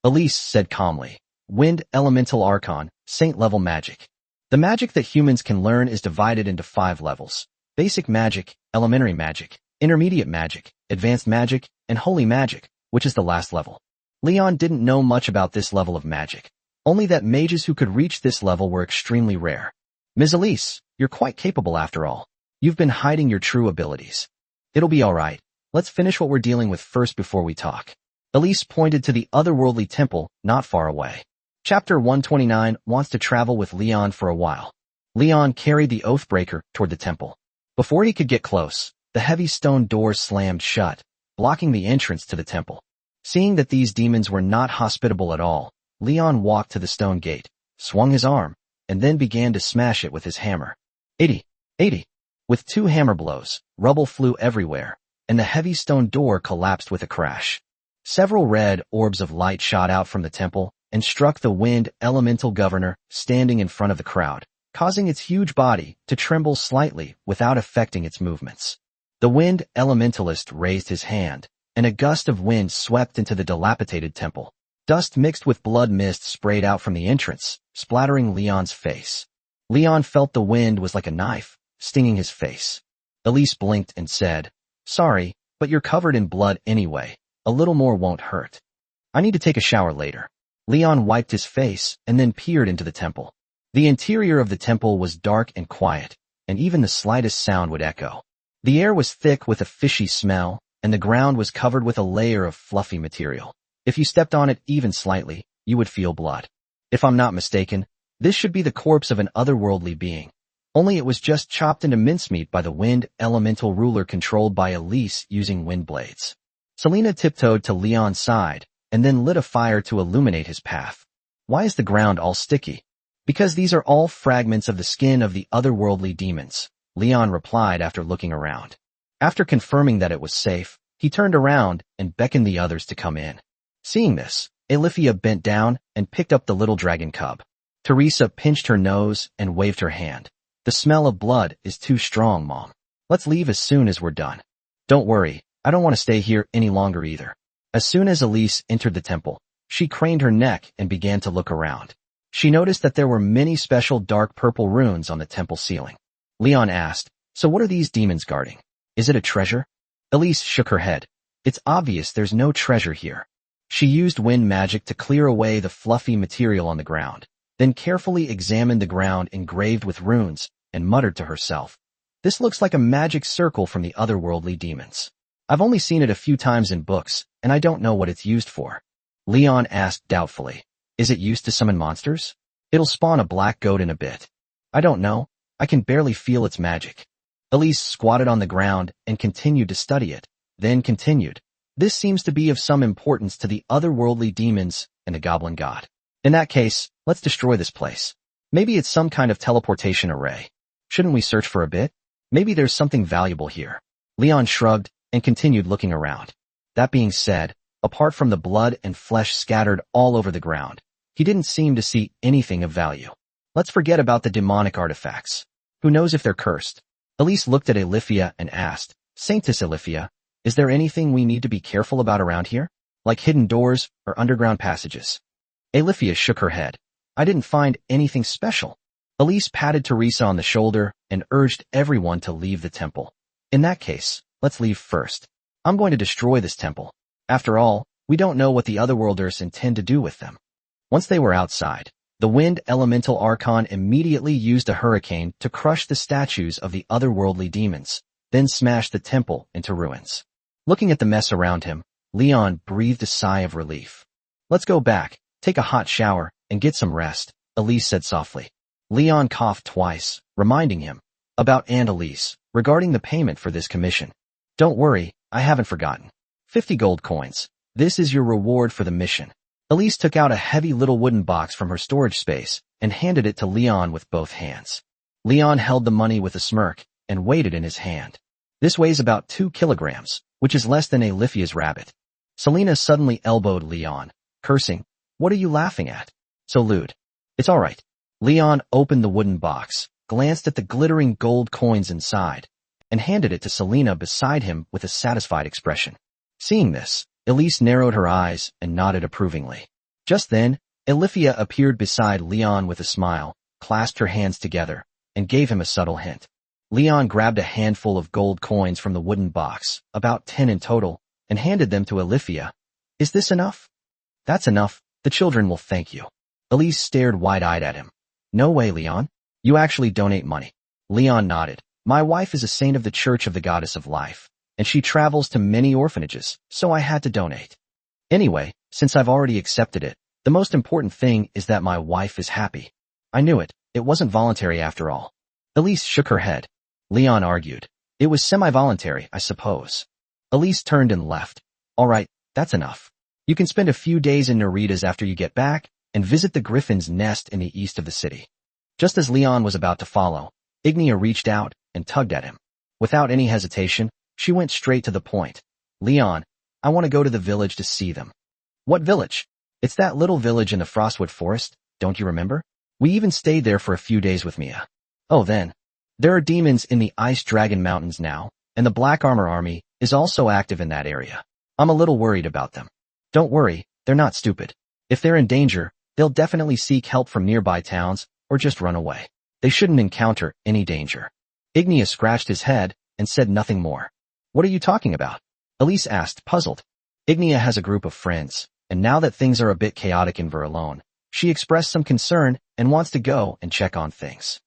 Elise said calmly, "Wind Elemental Archon, Saint-level magic." The magic that humans can learn is divided into 5 levels: basic magic, elementary magic, intermediate magic, advanced magic, and holy magic, which is the last level. Leon didn't know much about this level of magic, only that mages who could reach this level were extremely rare. "Ms. Elise, you're quite capable after all. You've been hiding your true abilities. It'll be all right. Let's finish what we're dealing with first before we talk." Elise pointed to the otherworldly temple not far away. Chapter 129 wants to travel with Leon for a while. Leon carried the Oathbreaker toward the temple. Before he could get close, the heavy stone door slammed shut, blocking the entrance to the temple. Seeing that these demons were not hospitable at all, Leon walked to the stone gate, swung his arm, and then began to smash it with his hammer. 80, 80. With 2 hammer blows, rubble flew everywhere, and the heavy stone door collapsed with a crash. Several red orbs of light shot out from the temple and struck the wind elemental governor standing in front of the crowd, causing its huge body to tremble slightly without affecting its movements. The wind elementalist raised his hand, and a gust of wind swept into the dilapidated temple. Dust mixed with blood mist sprayed out from the entrance, splattering Leon's face. Leon felt the wind was like a knife, stinging his face. Elise blinked and said, "Sorry, but you're covered in blood anyway. A little more won't hurt. I need to take a shower later." Leon wiped his face and then peered into the temple. The interior of the temple was dark and quiet, and even the slightest sound would echo. The air was thick with a fishy smell, and the ground was covered with a layer of fluffy material. If you stepped on it even slightly, you would feel blood. If I'm not mistaken, this should be the corpse of an otherworldly being. Only it was just chopped into mincemeat by the wind elemental ruler controlled by Elise using wind blades. Selena tiptoed to Leon's side, and then lit a fire to illuminate his path. "Why is the ground all sticky?" "Because these are all fragments of the skin of the otherworldly demons," Leon replied after looking around. After confirming that it was safe, he turned around and beckoned the others to come in. Seeing this, Alifia bent down and picked up the little dragon cub. Teresa pinched her nose and waved her hand. "The smell of blood is too strong, Mom. Let's leave as soon as we're done." "Don't worry, I don't want to stay here any longer either." As soon as Elise entered the temple, she craned her neck and began to look around. She noticed that there were many special dark purple runes on the temple ceiling. Leon asked, "So what are these demons guarding? Is it a treasure?" Elise shook her head. "It's obvious there's no treasure here." She used wind magic to clear away the fluffy material on the ground, then carefully examined the ground engraved with runes, and muttered to herself, "This looks like a magic circle from the otherworldly demons. I've only seen it a few times in books, and I don't know what it's used for." Leon asked doubtfully, "Is it used to summon monsters?" "It'll spawn a black goat in a bit." "I don't know. I can barely feel its magic." Elise squatted on the ground and continued to study it, then continued, "This seems to be of some importance to the otherworldly demons and the goblin god. In that case, let's destroy this place. Maybe it's some kind of teleportation array. Shouldn't we search for a bit? Maybe there's something valuable here." Leon shrugged and continued looking around. That being said, apart from the blood and flesh scattered all over the ground, he didn't seem to see anything of value. "Let's forget about the demonic artifacts. Who knows if they're cursed?" Elise looked at Alifia and asked, "Saintess Alifia, is there anything we need to be careful about around here? Like hidden doors or underground passages?" Alethea shook her head. I didn't find anything special. Elise patted Teresa on the shoulder and urged everyone to leave the temple. In that case, let's leave first. I'm going to destroy this temple. After all, we don't know what the otherworlders intend to do with them. Once they were outside, the wind elemental archon immediately used a hurricane to crush the statues of the otherworldly demons, then smash the temple into ruins. Looking at the mess around him, Leon breathed a sigh of relief. Let's go back, take a hot shower, and get some rest, Elise said softly. Leon coughed twice, reminding him about Aunt Elise regarding the payment for this commission. Don't worry, I haven't forgotten. 50 gold coins. This is your reward for the mission. Elise took out a heavy little wooden box from her storage space and handed it to Leon with both hands. Leon held the money with a smirk and weighed it in his hand. This weighs about 2 kilograms, which is less than Alethea's rabbit. Selena suddenly elbowed Leon, cursing, What are you laughing at? So lewd. It's all right. Leon opened the wooden box, glanced at the glittering gold coins inside, and handed it to Selena beside him with a satisfied expression. Seeing this, Elise narrowed her eyes and nodded approvingly. Just then, Alethea appeared beside Leon with a smile, clasped her hands together, and gave him a subtle hint. Leon grabbed a handful of gold coins from the wooden box, about 10 in total, and handed them to Alethea. Is this enough? That's enough. The children will thank you. Elise stared wide-eyed at him. No way, Leon. You actually donate money. Leon nodded. My wife is a saint of the Church of the Goddess of Life, and she travels to many orphanages, so I had to donate. Anyway, since I've already accepted it, the most important thing is that my wife is happy. I knew it. It wasn't voluntary after all. Elise shook her head. Leon argued. It was semi-voluntary, I suppose. Elise turned and left. All right, that's enough. You can spend a few days in Narita's after you get back and visit the Griffin's nest in the east of the city. Just as Leon was about to follow, Ignia reached out and tugged at him. Without any hesitation, she went straight to the point. Leon, I want to go to the village to see them. What village? It's that little village in the Frostwood Forest, don't you remember? We even stayed there for a few days with Mia. Oh then. There are demons in the Ice Dragon Mountains now, and the Black Armor Army is also active in that area. I'm a little worried about them. Don't worry, they're not stupid. If they're in danger, they'll definitely seek help from nearby towns or just run away. They shouldn't encounter any danger. Ignia scratched his head and said nothing more. What are you talking about? Elise asked, puzzled. Ignia has a group of friends, and now that things are a bit chaotic in Veralone, she expressed some concern and wants to go and check on things.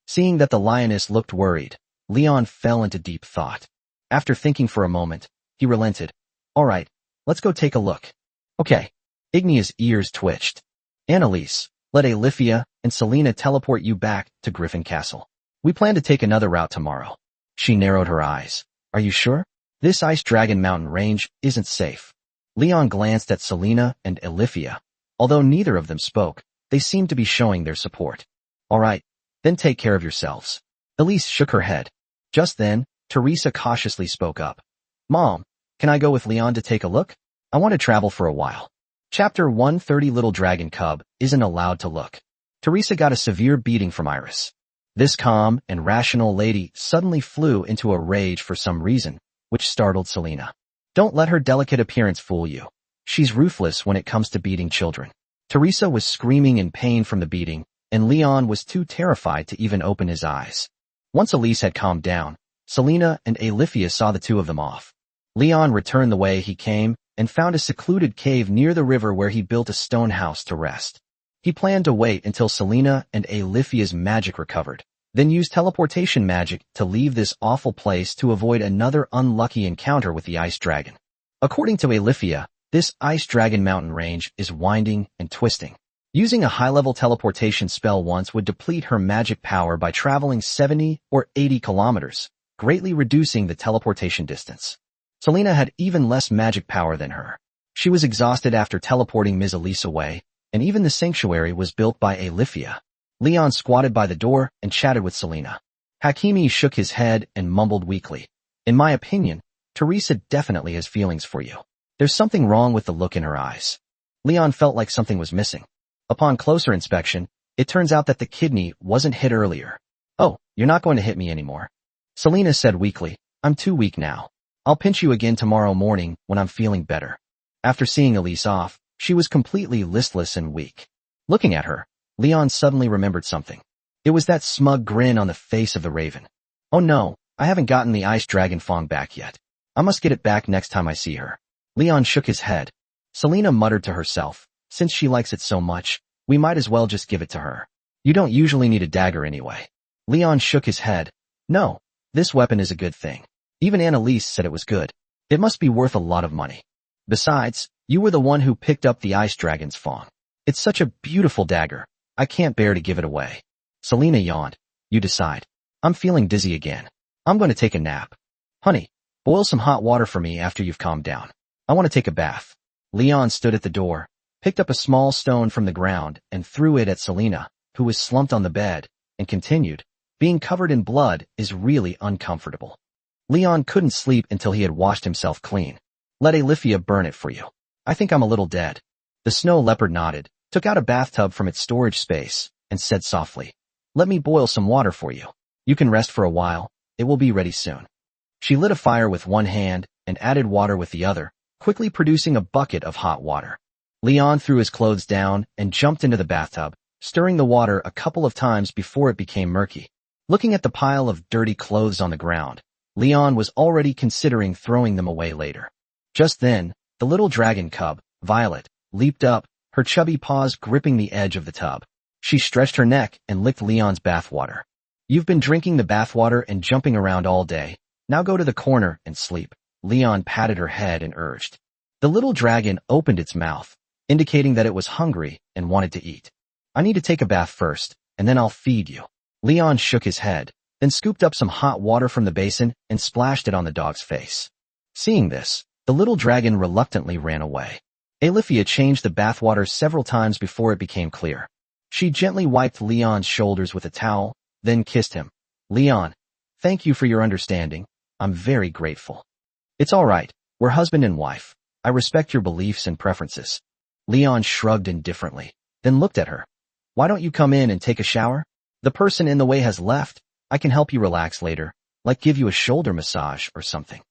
Seeing that the lioness looked worried, Leon fell into deep thought. After thinking for a moment, he relented. All right, let's go take a look. Okay. Ignia's ears twitched. Annalise, let Alethea and Selena teleport you back to Griffin Castle. We plan to take another route tomorrow. She narrowed her eyes. Are you sure? This Ice Dragon Mountain range isn't safe. Leon glanced at Selena and Alethea. Although neither of them spoke, they seemed to be showing their support. All right, then take care of yourselves. Elise shook her head. Just then, Teresa cautiously spoke up. Mom, can I go with Leon to take a look? I want to travel for a while. Chapter 130 Little Dragon Cub isn't allowed to look. Teresa got a severe beating from Iris. This calm and rational lady suddenly flew into a rage for some reason, which startled Selena. Don't let her delicate appearance fool you. She's ruthless when it comes to beating children. Teresa was screaming in pain from the beating, and Leon was too terrified to even open his eyes. Once Elise had calmed down, Selena and Alethea saw the two of them off. Leon returned the way he came and found a secluded cave near the river where he built a stone house to rest. He planned to wait until Selena and Alethea's magic recovered, then use teleportation magic to leave this awful place to avoid another unlucky encounter with the ice dragon. According to Alethea, this Ice Dragon Mountain range is winding and twisting. Using a high-level teleportation spell once would deplete her magic power by traveling 70 or 80 kilometers, greatly reducing the teleportation distance. Selena had even less magic power than her. She was exhausted after teleporting Ms. Elise away, and even the sanctuary was built by Alethea. Leon squatted by the door and chatted with Selena. Hakimi shook his head and mumbled weakly. In my opinion, Teresa definitely has feelings for you. There's something wrong with the look in her eyes. Leon felt like something was missing. Upon closer inspection, it turns out that the kidney wasn't hit earlier. Oh, you're not going to hit me anymore. Selena said weakly, I'm too weak now. I'll pinch you again tomorrow morning when I'm feeling better. After seeing Elise off, She was completely listless and weak. Looking at her, Leon suddenly remembered something. It was that smug grin on the face of the raven. Oh no, I haven't gotten the ice dragon Fong back yet. I must get it back next time I see her. Leon shook his head. Selena muttered to herself, since she likes it so much, we might as well just give it to her. You don't usually need a dagger anyway. Leon shook his head. No, this weapon is a good thing. Even Annalise said it was good. It must be worth a lot of money. Besides, you were the one who picked up the ice dragon's Fong. It's such a beautiful dagger. I can't bear to give it away. Selena yawned. You decide. I'm feeling dizzy again. I'm going to take a nap. Honey, boil some hot water for me after you've calmed down. I want to take a bath. Leon stood at the door, picked up a small stone from the ground, and threw it at Selena, who was slumped on the bed, and continued, being covered in blood is really uncomfortable. Leon couldn't sleep until he had washed himself clean. Let Alifia burn it for you. I think I'm a little dead. The snow leopard nodded, took out a bathtub from its storage space, and said softly, let me boil some water for you. You can rest for a while. It will be ready soon. She lit a fire with one hand and added water with the other, quickly producing a bucket of hot water. Leon threw his clothes down and jumped into the bathtub, stirring the water a couple of times before it became murky. Looking at the pile of dirty clothes on the ground, Leon was already considering throwing them away later. Just then, the little dragon cub, Violet, leaped up, her chubby paws gripping the edge of the tub. She stretched her neck and licked Leon's bathwater. You've been drinking the bathwater and jumping around all day. Now go to the corner and sleep. Leon patted her head and urged. The little dragon opened its mouth, indicating that it was hungry and wanted to eat. I need to take a bath first, and then I'll feed you. Leon shook his head, then scooped up some hot water from the basin and splashed it on the dog's face. Seeing this, the little dragon reluctantly ran away. Alifia changed the bathwater several times before it became clear. She gently wiped Leon's shoulders with a towel, then kissed him. Leon, thank you for your understanding. I'm very grateful. It's all right. We're husband and wife. I respect your beliefs and preferences. Leon shrugged indifferently, then looked at her. Why don't you come in and take a shower? The person in the way has left. I can help you relax later, like give you a shoulder massage or something.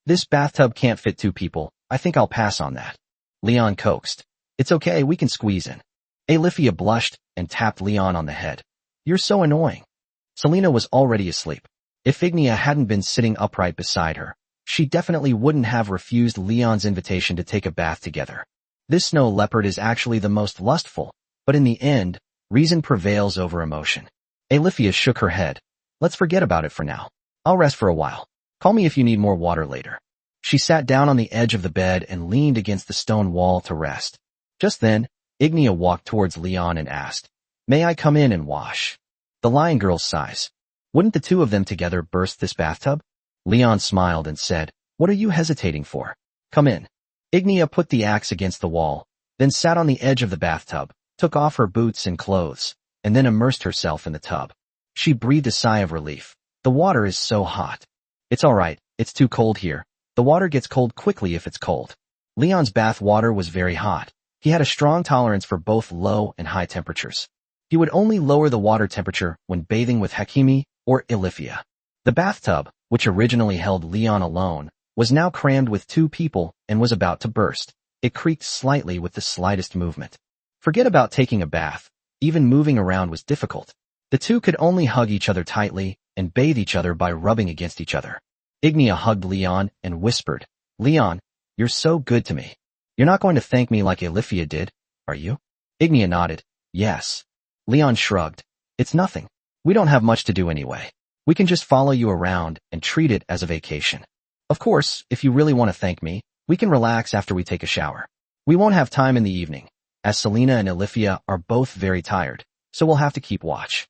This bathtub can't fit 2 people. I think I'll pass on that. Leon coaxed. It's okay, we can squeeze in. Alifia blushed and tapped Leon on the head. You're so annoying. Selena was already asleep. If Ignia hadn't been sitting upright beside her, she definitely wouldn't have refused Leon's invitation to take a bath together. This snow leopard is actually the most lustful, but in the end, reason prevails over emotion. Alifia shook her head. Let's forget about it for now. I'll rest for a while. Call me if you need more water later. She sat down on the edge of the bed and leaned against the stone wall to rest. Just then, Ignia walked towards Leon and asked, May I come in and wash? The lion girl sighs. Wouldn't the 2 of them together burst this bathtub? Leon smiled and said, What are you hesitating for? Come in. Ignia put the axe against the wall, then sat on the edge of the bathtub, took off her boots and clothes, and then immersed herself in the tub. She breathed a sigh of relief. The water is so hot. It's all right, it's too cold here. The water gets cold quickly if it's cold. Leon's bath water was very hot. He had a strong tolerance for both low and high temperatures. He would only lower the water temperature when bathing with Hakimi or Alifia. The bathtub, which originally held Leon alone, was now crammed with 2 people and was about to burst. It creaked slightly with the slightest movement. Forget about taking a bath. Even moving around was difficult. The 2 could only hug each other tightly and bathe each other by rubbing against each other. Ignia hugged Leon and whispered, Leon, you're so good to me. You're not going to thank me like Alifia did, are you? Ignia nodded. Yes. Leon shrugged. It's nothing. We don't have much to do anyway. We can just follow you around and treat it as a vacation. Of course, if you really want to thank me, we can relax after we take a shower. We won't have time in the evening, as Selena and Alifia are both very tired, so we'll have to keep watch.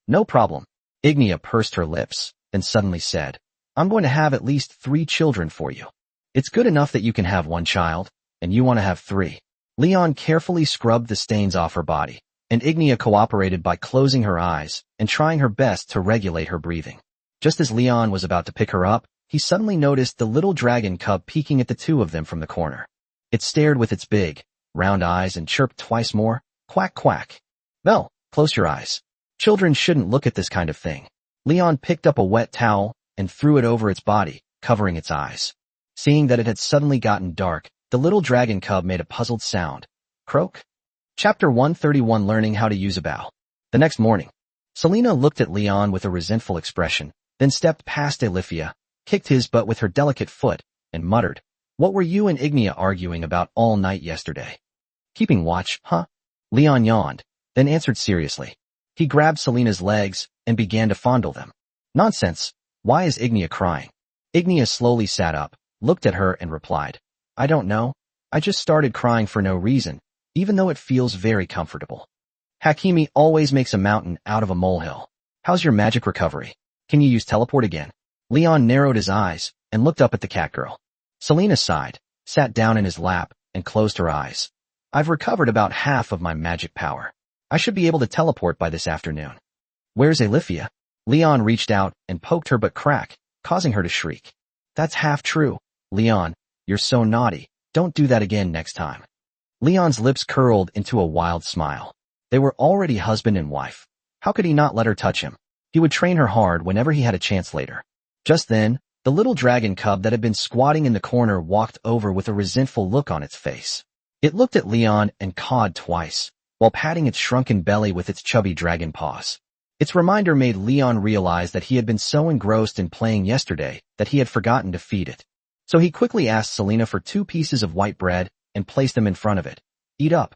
No problem. Ignia pursed her lips, then suddenly said, I'm going to have at least 3 children for you. It's good enough that you can have 1 child, and you want to have 3. Leon carefully scrubbed the stains off her body, and Ignia cooperated by closing her eyes and trying her best to regulate her breathing. Just as Leon was about to pick her up, he suddenly noticed the little dragon cub peeking at the 2 of them from the corner. It stared with its big, round eyes and chirped twice more, quack quack. Well, close your eyes. Children shouldn't look at this kind of thing. Leon picked up a wet towel and threw it over its body, covering its eyes. Seeing that it had suddenly gotten dark, the little dragon cub made a puzzled sound, Croak. Chapter 131, Learning How to Use a Bow. The next morning, Selena looked at Leon with a resentful expression, then stepped past Alifia, kicked his butt with her delicate foot, and muttered, "What were you and Ignia arguing about all night yesterday?" "Keeping watch, huh?" Leon yawned, then answered seriously. He grabbed Selena's legs and began to fondle them. "Nonsense. Why is Ignia crying?" Ignia slowly sat up, looked at her and replied, "I don't know. I just started crying for no reason, even though it feels very comfortable. Hakimi always makes a mountain out of a molehill. How's your magic recovery? Can you use teleport again?" Leon narrowed his eyes and looked up at the catgirl. Selena sighed, sat down in his lap, and closed her eyes. "I've recovered about half of my magic power. I should be able to teleport by this afternoon." "Where's Alifia?" Leon reached out and poked her butt crack, causing her to shriek. "That's half true. Leon, you're so naughty. Don't do that again next time." Leon's lips curled into a wild smile. They were already husband and wife. How could he not let her touch him? He would train her hard whenever he had a chance later. Just then, the little dragon cub that had been squatting in the corner walked over with a resentful look on its face. It looked at Leon and cawed twice, while patting its shrunken belly with its chubby dragon paws. Its reminder made Leon realize that he had been so engrossed in playing yesterday that he had forgotten to feed it. So he quickly asked Selena for 2 pieces of white bread and placed them in front of it. "Eat up."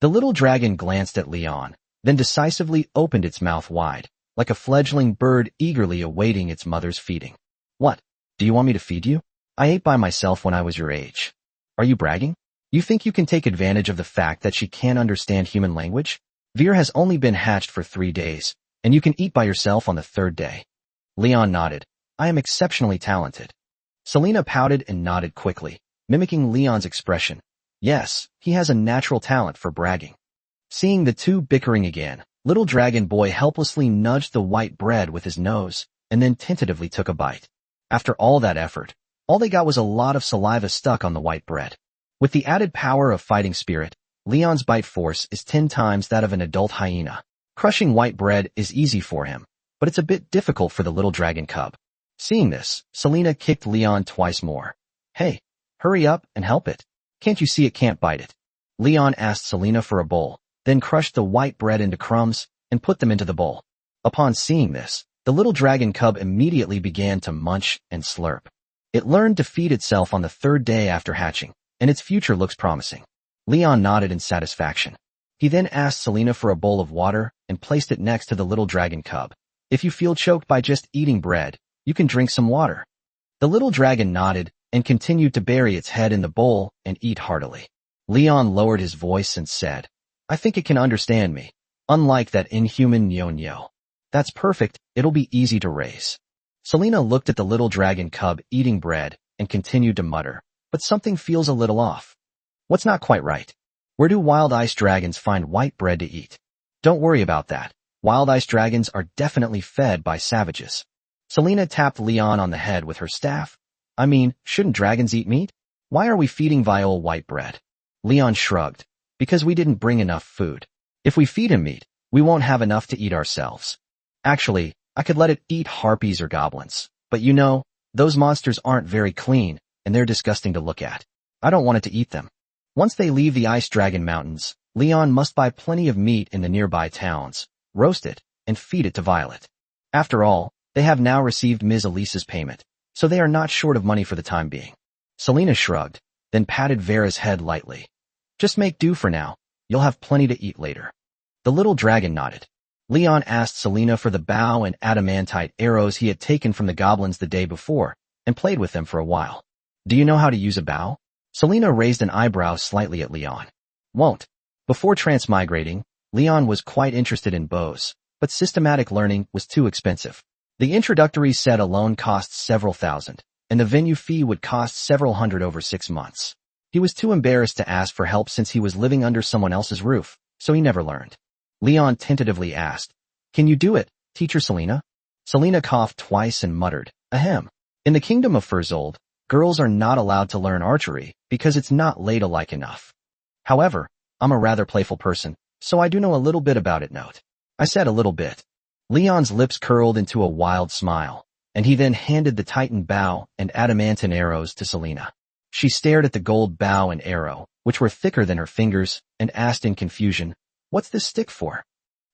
The little dragon glanced at Leon, then decisively opened its mouth wide, like a fledgling bird eagerly awaiting its mother's feeding. "What? Do you want me to feed you? I ate by myself when I was your age. Are you bragging? You think you can take advantage of the fact that she can't understand human language? Veer has only been hatched for 3 days, and you can eat by yourself on the 3rd day." Leon nodded. "I am exceptionally talented." Selena pouted and nodded quickly, mimicking Leon's expression. Yes, he has a natural talent for bragging. Seeing the two bickering again, little dragon boy helplessly nudged the white bread with his nose, and then tentatively took a bite. After all that effort, all they got was a lot of saliva stuck on the white bread. With the added power of fighting spirit, Leon's bite force is 10 times that of an adult hyena. Crushing white bread is easy for him, but it's a bit difficult for the little dragon cub. Seeing this, Selena kicked Leon twice more. "Hey, hurry up and help it. Can't you see it can't bite it?" Leon asked Selena for a bowl, then crushed the white bread into crumbs and put them into the bowl. Upon seeing this, the little dragon cub immediately began to munch and slurp. It learned to feed itself on the 3rd day after hatching, and its future looks promising. Leon nodded in satisfaction. He then asked Selena for a bowl of water and placed it next to the little dragon cub. "If you feel choked by just eating bread, you can drink some water." The little dragon nodded and continued to bury its head in the bowl and eat heartily. Leon lowered his voice and said, "I think it can understand me, unlike that inhuman Nyo-Nyo. That's perfect, it'll be easy to raise." Selena looked at the little dragon cub eating bread and continued to mutter, "But something feels a little off. What's not quite right? Where do wild ice dragons find white bread to eat?" "Don't worry about that. Wild ice dragons are definitely fed by savages." Selena tapped Leon on the head with her staff. "I mean, shouldn't dragons eat meat? Why are we feeding Viol white bread?" Leon shrugged. "Because we didn't bring enough food. If we feed him meat, we won't have enough to eat ourselves. Actually, I could let it eat harpies or goblins, but you know, those monsters aren't very clean, and they're disgusting to look at. I don't want it to eat them." Once they leave the Ice Dragon Mountains, Leon must buy plenty of meat in the nearby towns, roast it, and feed it to Violet. After all, they have now received Ms. Elisa's payment, so they are not short of money for the time being. Selena shrugged, then patted Vera's head lightly. "Just make do for now. You'll have plenty to eat later." The little dragon nodded. Leon asked Selena for the bow and adamantite arrows he had taken from the goblins the day before, and played with them for a while. "Do you know how to use a bow?" Selena raised an eyebrow slightly at Leon. "Won't." Before transmigrating, Leon was quite interested in bows, but systematic learning was too expensive. The introductory set alone costs several thousand, and the venue fee would cost several hundred over 6 months. He was too embarrassed to ask for help since he was living under someone else's roof, so he never learned. Leon tentatively asked, "Can you do it, Teacher Selena?" Selena coughed twice and muttered, "Ahem." In the kingdom of Furzold, girls are not allowed to learn archery because it's not ladylike enough. However, I'm a rather playful person, so I do know a little bit about it. Note. I said a little bit. Leon's lips curled into a wild smile, and he then handed the Titan bow and adamantine arrows to Selena. She stared at the gold bow and arrow, which were thicker than her fingers, and asked in confusion, "What's this stick for?"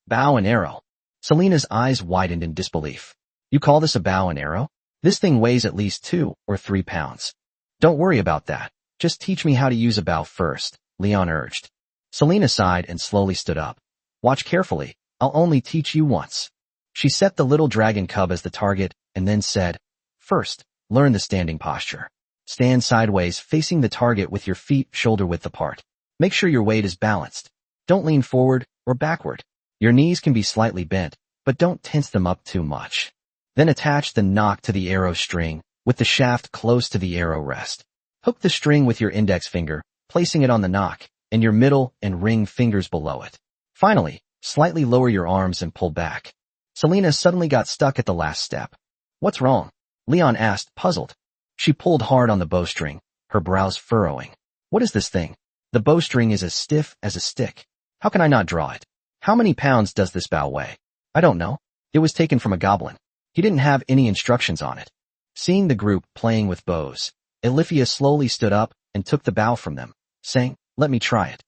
"Bow and arrow." Selena's eyes widened in disbelief. "You call this a bow and arrow? This thing weighs at least 2 or 3 pounds. Don't worry about that. Just teach me how to use a bow first," Leon urged. Selena sighed and slowly stood up. "Watch carefully. I'll only teach you once." She set the little dragon cub as the target and then said, "First, learn the standing posture. Stand sideways facing the target with your feet shoulder-width apart. Make sure your weight is balanced. Don't lean forward or backward. Your knees can be slightly bent, but don't tense them up too much. Then attach the nock to the arrow string, with the shaft close to the arrow rest. Hook the string with your index finger, placing it on the nock, and your middle and ring fingers below it. Finally, slightly lower your arms and pull back." Selena suddenly got stuck at the last step. "What's wrong?" Leon asked, puzzled. She pulled hard on the bowstring, her brows furrowing. "What is this thing? The bowstring is as stiff as a stick. How can I not draw it? How many pounds does this bow weigh?" "I don't know. It was taken from a goblin. He didn't have any instructions on it." Seeing the group playing with bows, Elifia slowly stood up and took the bow from them, saying, "Let me try it."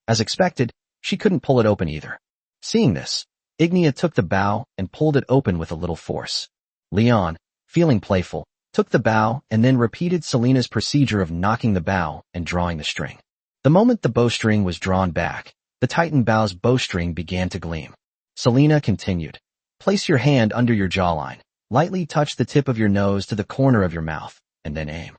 As expected, she couldn't pull it open either. Seeing this, Ignia took the bow and pulled it open with a little force. Leon, feeling playful, took the bow and then repeated Selena's procedure of knocking the bow and drawing the string. The moment the bowstring was drawn back, the Titan bow's bowstring began to gleam. Selena continued, "Place your hand under your jawline, lightly touch the tip of your nose to the corner of your mouth, and then aim."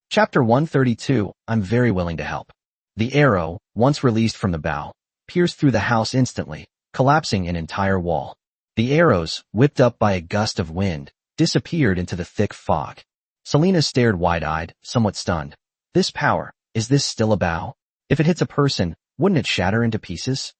Chapter 132, I'm very willing to help. The arrow, once released from the bow, pierced through the house instantly, collapsing an entire wall. The arrows, whipped up by a gust of wind, disappeared into the thick fog. Selena stared wide-eyed, somewhat stunned. This power, is this still a bow? If it hits a person, wouldn't it shatter into pieces?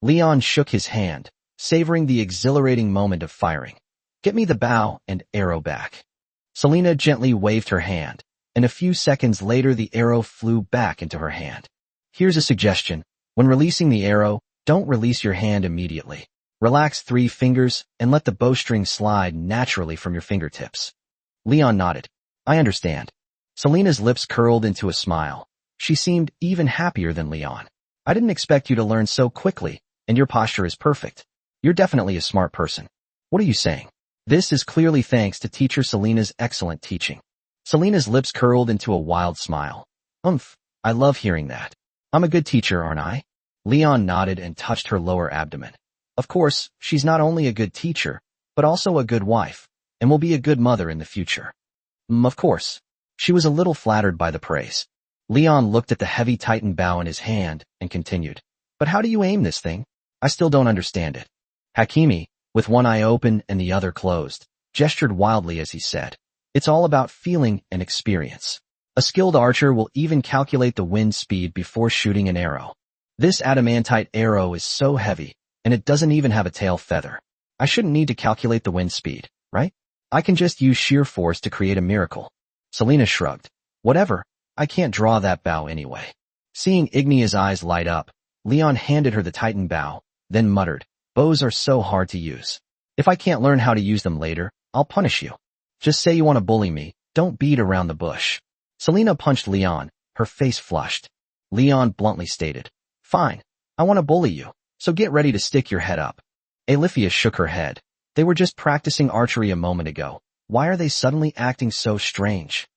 Leon shook his hand, savoring the exhilarating moment of firing. "Get me the bow and arrow back." Selena gently waved her hand, and a few seconds later the arrow flew back into her hand. Here's a suggestion. When releasing the arrow, don't release your hand immediately. Relax 3 fingers and let the bowstring slide naturally from your fingertips. Leon nodded. "I understand." Selena's lips curled into a smile. She seemed even happier than Leon. "I didn't expect you to learn so quickly, and your posture is perfect. You're definitely a smart person." "What are you saying?" "This is clearly thanks to teacher Selena's excellent teaching." Selena's lips curled into a wild smile. I love hearing that. I'm a good teacher, aren't I?" Leon nodded and touched her lower abdomen. "Of course, she's not only a good teacher, but also a good wife, and will be a good mother in the future." Of course." She was a little flattered by the praise. Leon looked at the heavy Titan bow in his hand and continued, "But how do you aim this thing? I still don't understand it." Hakimi, with one eye open and the other closed, gestured wildly as he said, "It's all about feeling and experience. A skilled archer will even calculate the wind speed before shooting an arrow. This adamantite arrow is so heavy, and it doesn't even have a tail feather. I shouldn't need to calculate the wind speed, right? I can just use sheer force to create a miracle." Selena shrugged. "Whatever, I can't draw that bow anyway." Seeing Ignia's eyes light up, Leon handed her the Titan bow, then muttered, "Bows are so hard to use. If I can't learn how to use them later, I'll punish you. Just say you want to bully me, don't beat around the bush." Selena punched Leon, her face flushed. Leon bluntly stated, "Fine, I want to bully you, so get ready to stick your head up." Elifia shook her head. They were just practicing archery a moment ago. Why are they suddenly acting so strange?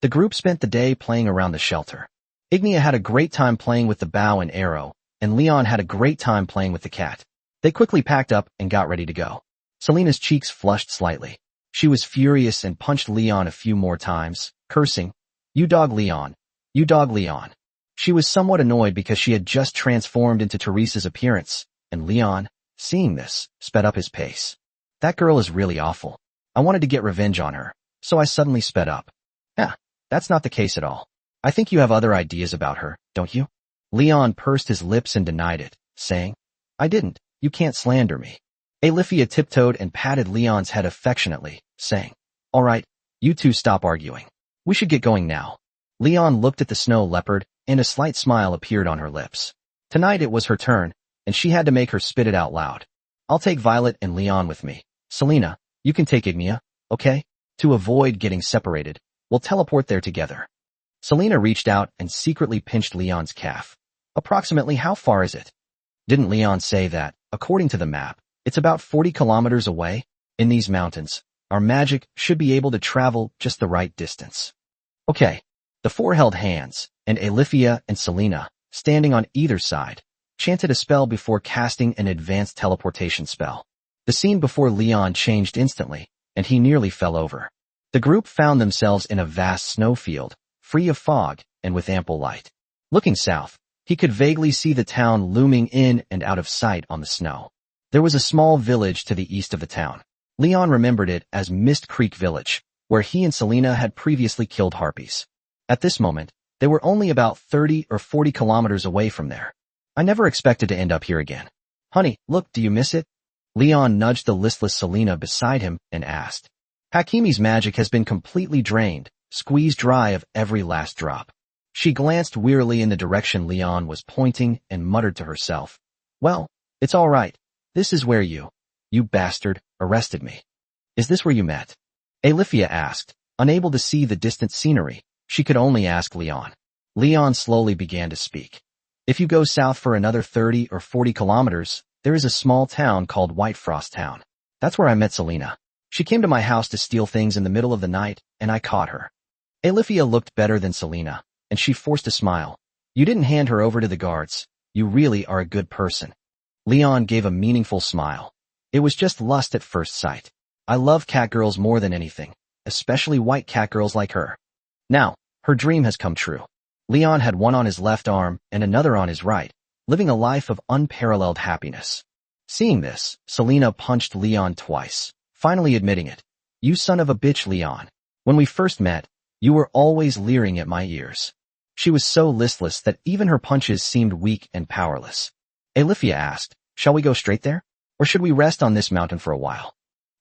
The group spent the day playing around the shelter. Ignia had a great time playing with the bow and arrow, and Leon had a great time playing with the cat. They quickly packed up and got ready to go. Selena's cheeks flushed slightly. She was furious and punched Leon a few more times, cursing, "You dog Leon. You dog Leon." She was somewhat annoyed because she had just transformed into Teresa's appearance, and Leon, seeing this, sped up his pace. "That girl is really awful. I wanted to get revenge on her, so I suddenly sped up." That's not the case at all. I think you have other ideas about her, don't you?" Leon pursed his lips and denied it, saying, "I didn't. You can't slander me." Elifia tiptoed and patted Leon's head affectionately, saying, "All right, you two stop arguing. We should get going now." Leon looked at the snow leopard, and a slight smile appeared on her lips. Tonight it was her turn, and she had to make her spit it out loud. "I'll take Violet and Leon with me. Selena, you can take Ignia, okay? To avoid getting separated, we'll teleport there together." Selena reached out and secretly pinched Leon's calf. Approximately how far is it? Didn't Leon say that, according to the map, it's about 40 kilometers away? In these mountains, our magic should be able to travel just the right distance. Okay. The four held hands, and Alifia and Selena, standing on either side, chanted a spell before casting an advanced teleportation spell. The scene before Leon changed instantly, and he nearly fell over. The group found themselves in a vast snowfield, free of fog and with ample light. Looking south, he could vaguely see the town looming in and out of sight on the snow. There was a small village to the east of the town. Leon remembered it as Mist Creek Village, where he and Selena had previously killed harpies. At this moment, they were only about 30 or 40 kilometers away from there. I never expected to end up here again. Honey, look, do you miss it? Leon nudged the listless Selena beside him and asked. Hakimi's magic has been completely drained, squeezed dry of every last drop. She glanced wearily in the direction Leon was pointing and muttered to herself. Well, it's all right. This is where you bastard, arrested me. Is this where you met? Alifia asked, unable to see the distant scenery. She could only ask Leon. Leon slowly began to speak. If you go south for another 30 or 40 kilometers, there is a small town called Whitefrost Town. That's where I met Selena. She came to my house to steal things in the middle of the night, and I caught her. Alifia looked better than Selena, and she forced a smile. You didn't hand her over to the guards. You really are a good person. Leon gave a meaningful smile. It was just lust at first sight. I love catgirls more than anything, especially white catgirls like her. Now, her dream has come true. Leon had one on his left arm and another on his right, living a life of unparalleled happiness. Seeing this, Selena punched Leon twice, finally admitting it. You son of a bitch, Leon. When we first met, you were always leering at my ears. She was so listless that even her punches seemed weak and powerless. Alifia asked, shall we go straight there? Or should we rest on this mountain for a while?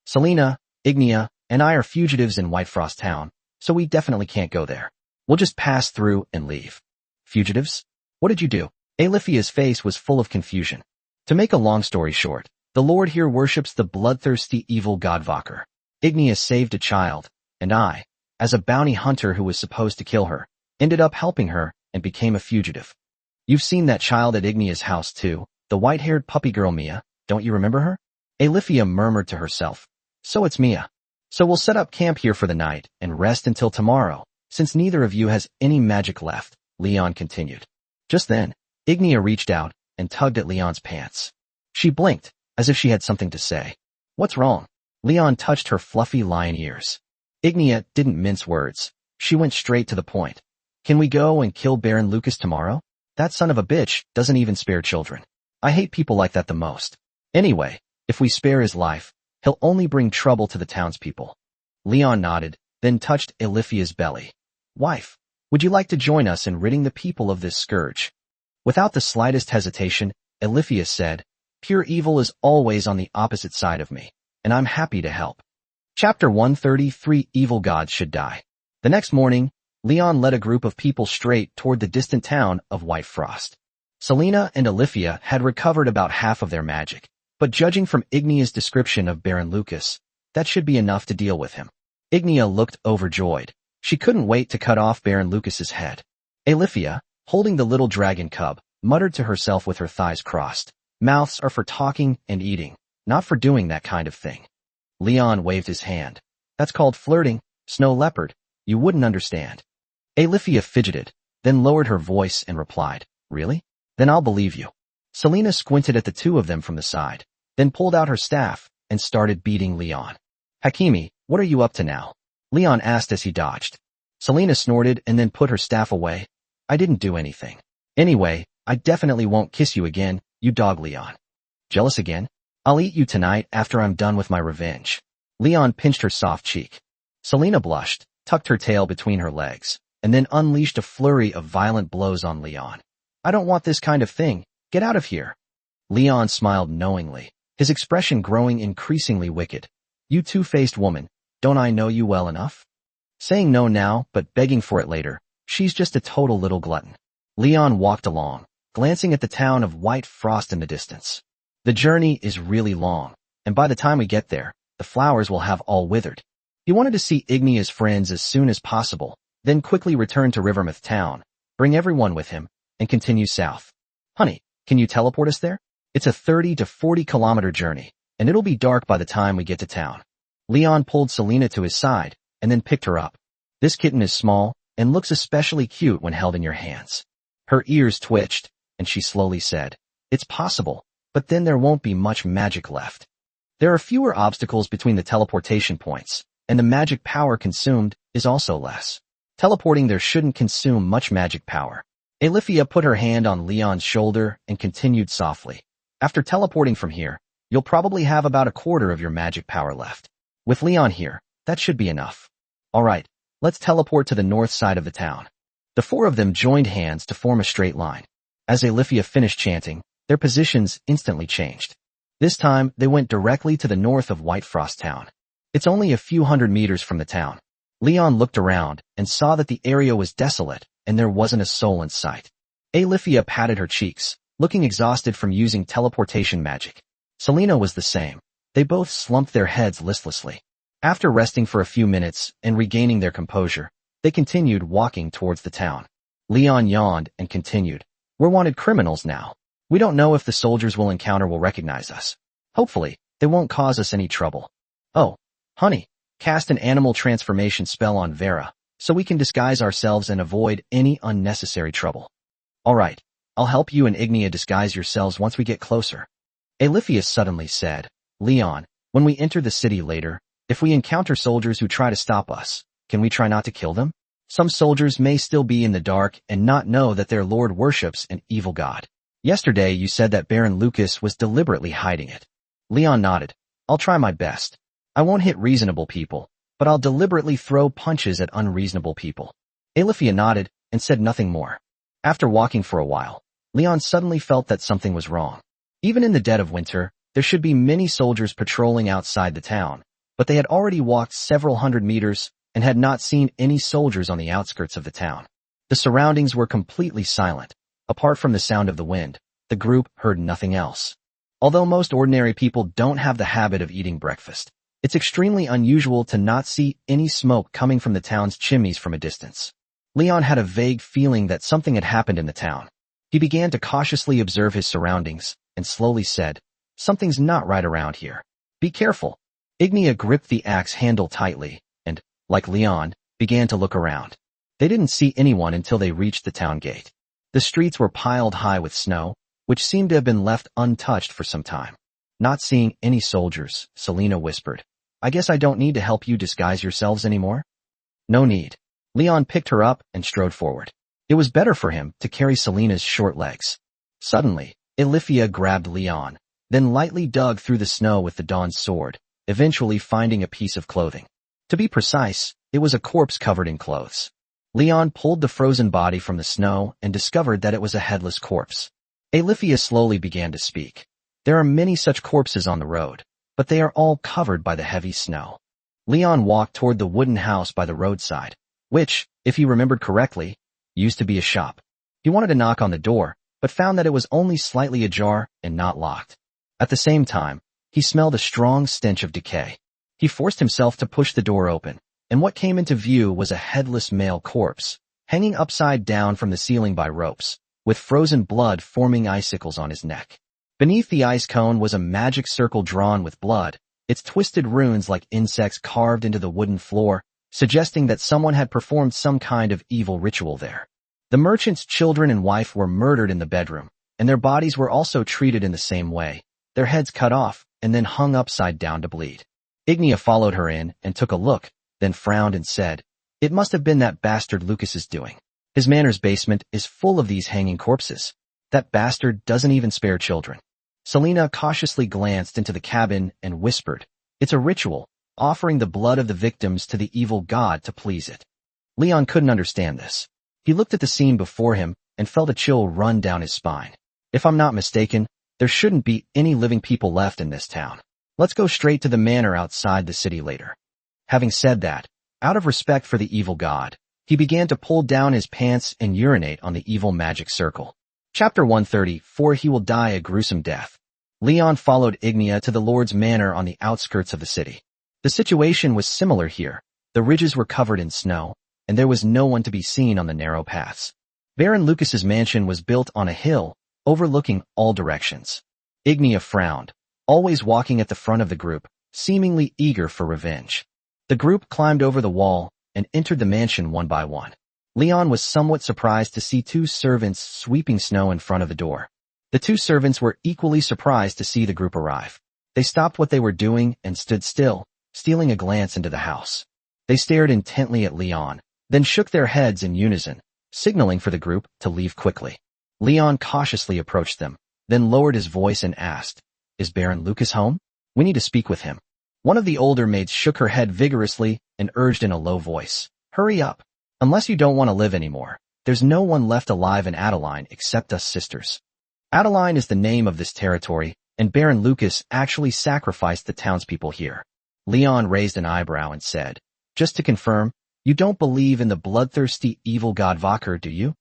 Selena, Ignia, and I are fugitives in Whitefrost Town, so we definitely can't go there. We'll just pass through and leave. Fugitives? What did you do? Alifia's face was full of confusion. To make a long story short, the Lord here worships the bloodthirsty evil god Valkyr. Ignia saved a child, and I, as a bounty hunter who was supposed to kill her, ended up helping her and became a fugitive. You've seen that child at Ignia's house too, the white-haired puppy girl Mia, don't you remember her? Alifia murmured to herself. So it's Mia. So we'll set up camp here for the night and rest until tomorrow, since neither of you has any magic left, Leon continued. Just then, Ignia reached out and tugged at Leon's pants. She blinked, as if she had something to say. What's wrong? Leon touched her fluffy lion ears. Ignia didn't mince words. She went straight to the point. Can we go and kill Baron Lucas tomorrow? That son of a bitch doesn't even spare children. I hate people like that the most. Anyway, if we spare his life, he'll only bring trouble to the townspeople. Leon nodded, then touched Alifia's belly. Wife, would you like to join us in ridding the people of this scourge? Without the slightest hesitation, Alifia said, pure evil is always on the opposite side of me, and I'm happy to help. Chapter 133 Evil Gods Should Die. The next morning, Leon led a group of people straight toward the distant town of Whitefrost. Selena and Alifia had recovered about half of their magic, but judging from Ignia's description of Baron Lucas, that should be enough to deal with him. Ignia looked overjoyed. She couldn't wait to cut off Baron Lucas's head. Alifia, holding the little dragon cub, muttered to herself with her thighs crossed. Mouths are for talking and eating, not for doing that kind of thing. Leon waved his hand. That's called flirting, snow leopard. You wouldn't understand. Alifia fidgeted, then lowered her voice and replied, really? Then I'll believe you. Selena squinted at the two of them from the side, then pulled out her staff and started beating Leon. Hakimi, what are you up to now? Leon asked as he dodged. Selena snorted and then put her staff away. I didn't do anything. Anyway, I definitely won't kiss you again, you dog Leon. Jealous again? I'll eat you tonight after I'm done with my revenge. Leon pinched her soft cheek. Selena blushed, tucked her tail between her legs, and then unleashed a flurry of violent blows on Leon. I don't want this kind of thing. Get out of here. Leon smiled knowingly, his expression growing increasingly wicked. You two-faced woman, don't I know you well enough? Saying no now, but begging for it later, she's just a total little glutton. Leon walked along, glancing at the town of Whitefrost in the distance. The journey is really long, and by the time we get there, the flowers will have all withered. He wanted to see Ignia's friends as soon as possible, then quickly return to Rivermouth Town, bring everyone with him, and continue south. Honey, can you teleport us there? It's a 30 to 40-kilometer journey, and it'll be dark by the time we get to town. Leon pulled Selena to his side, and then picked her up. This kitten is small, and looks especially cute when held in your hands. Her ears twitched, and she slowly said, "It's possible, but then there won't be much magic left. There are fewer obstacles between the teleportation points, and the magic power consumed is also less. Teleporting there shouldn't consume much magic power." Alifia put her hand on Leon's shoulder and continued softly. "After teleporting from here, you'll probably have about a quarter of your magic power left. With Leon here, that should be enough. All right, let's teleport to the north side of the town." The four of them joined hands to form a straight line. As Alifia finished chanting, their positions instantly changed. This time, they went directly to the north of Whitefrost Town. It's only a few hundred meters from the town. Leon looked around and saw that the area was desolate and there wasn't a soul in sight. Alifia patted her cheeks, looking exhausted from using teleportation magic. Selena was the same. They both slumped their heads listlessly. After resting for a few minutes and regaining their composure, they continued walking towards the town. Leon yawned and continued, "We're wanted criminals now. We don't know if the soldiers we'll encounter will recognize us. Hopefully, they won't cause us any trouble. Oh, honey, cast an animal transformation spell on Vera, so we can disguise ourselves and avoid any unnecessary trouble." "All right, I'll help you and Ignia disguise yourselves once we get closer." Alifia suddenly said, "Leon, when we enter the city later, if we encounter soldiers who try to stop us, can we try not to kill them? Some soldiers may still be in the dark and not know that their lord worships an evil god. Yesterday you said that Baron Lucas was deliberately hiding it." Leon nodded. "I'll try my best. I won't hit reasonable people, but I'll deliberately throw punches at unreasonable people." Alifia nodded and said nothing more. After walking for a while, Leon suddenly felt that something was wrong. Even in the dead of winter, there should be many soldiers patrolling outside the town, but they had already walked several hundred meters and had not seen any soldiers on the outskirts of the town. The surroundings were completely silent. Apart from the sound of the wind, the group heard nothing else. Although most ordinary people don't have the habit of eating breakfast, it's extremely unusual to not see any smoke coming from the town's chimneys from a distance. Leon had a vague feeling that something had happened in the town. He began to cautiously observe his surroundings and slowly said, "Something's not right around here. Be careful." Ignia gripped the axe handle tightly and, like Leon, began to look around. They didn't see anyone until they reached the town gate. The streets were piled high with snow, which seemed to have been left untouched for some time. Not seeing any soldiers, Selena whispered, "I guess I don't need to help you disguise yourselves anymore?" "No need." Leon picked her up and strode forward. It was better for him to carry Selena's short legs. Suddenly, Alifia grabbed Leon, then lightly dug through the snow with the Dawn's sword, eventually finding a piece of clothing. To be precise, it was a corpse covered in clothes. Leon pulled the frozen body from the snow and discovered that it was a headless corpse. Alifia slowly began to speak. "There are many such corpses on the road, but they are all covered by the heavy snow." Leon walked toward the wooden house by the roadside, which, if he remembered correctly, used to be a shop. He wanted to knock on the door, but found that it was only slightly ajar and not locked. At the same time, he smelled a strong stench of decay. He forced himself to push the door open, and what came into view was a headless male corpse, hanging upside down from the ceiling by ropes, with frozen blood forming icicles on his neck. Beneath the ice cone was a magic circle drawn with blood, its twisted runes like insects carved into the wooden floor, suggesting that someone had performed some kind of evil ritual there. The merchant's children and wife were murdered in the bedroom, and their bodies were also treated in the same way, their heads cut off and then hung upside down to bleed. Ignia followed her in and took a look, then frowned and said, "It must have been that bastard Lucas's doing. His manor's basement is full of these hanging corpses. That bastard doesn't even spare children." Selena cautiously glanced into the cabin and whispered, "It's a ritual, offering the blood of the victims to the evil god to please it." Leon couldn't understand this. He looked at the scene before him and felt a chill run down his spine. If I'm not mistaken, there shouldn't be any living people left in this town. Let's go straight to the manor outside the city later. Having said that, out of respect for the evil god, he began to pull down his pants and urinate on the evil magic circle. Chapter 134. He will die a gruesome death. Leon followed Ignia to the Lord's manor on the outskirts of the city. The situation was similar here. The ridges were covered in snow, and there was no one to be seen on the narrow paths. Baron Lucas's mansion was built on a hill, overlooking all directions. Ignia frowned, always walking at the front of the group, seemingly eager for revenge. The group climbed over the wall and entered the mansion one by one. Leon was somewhat surprised to see two servants sweeping snow in front of the door. The two servants were equally surprised to see the group arrive. They stopped what they were doing and stood still, stealing a glance into the house. They stared intently at Leon, then shook their heads in unison, signaling for the group to leave quickly. Leon cautiously approached them, then lowered his voice and asked, "Is Baron Lucas home? We need to speak with him." One of the older maids shook her head vigorously and urged in a low voice, "Hurry up. Unless you don't want to live anymore, there's no one left alive in Adeline except us sisters." Adeline is the name of this territory, and Baron Lucas actually sacrificed the townspeople here. Leon raised an eyebrow and said, "Just to confirm, you don't believe in the bloodthirsty evil god Vakar, do you?"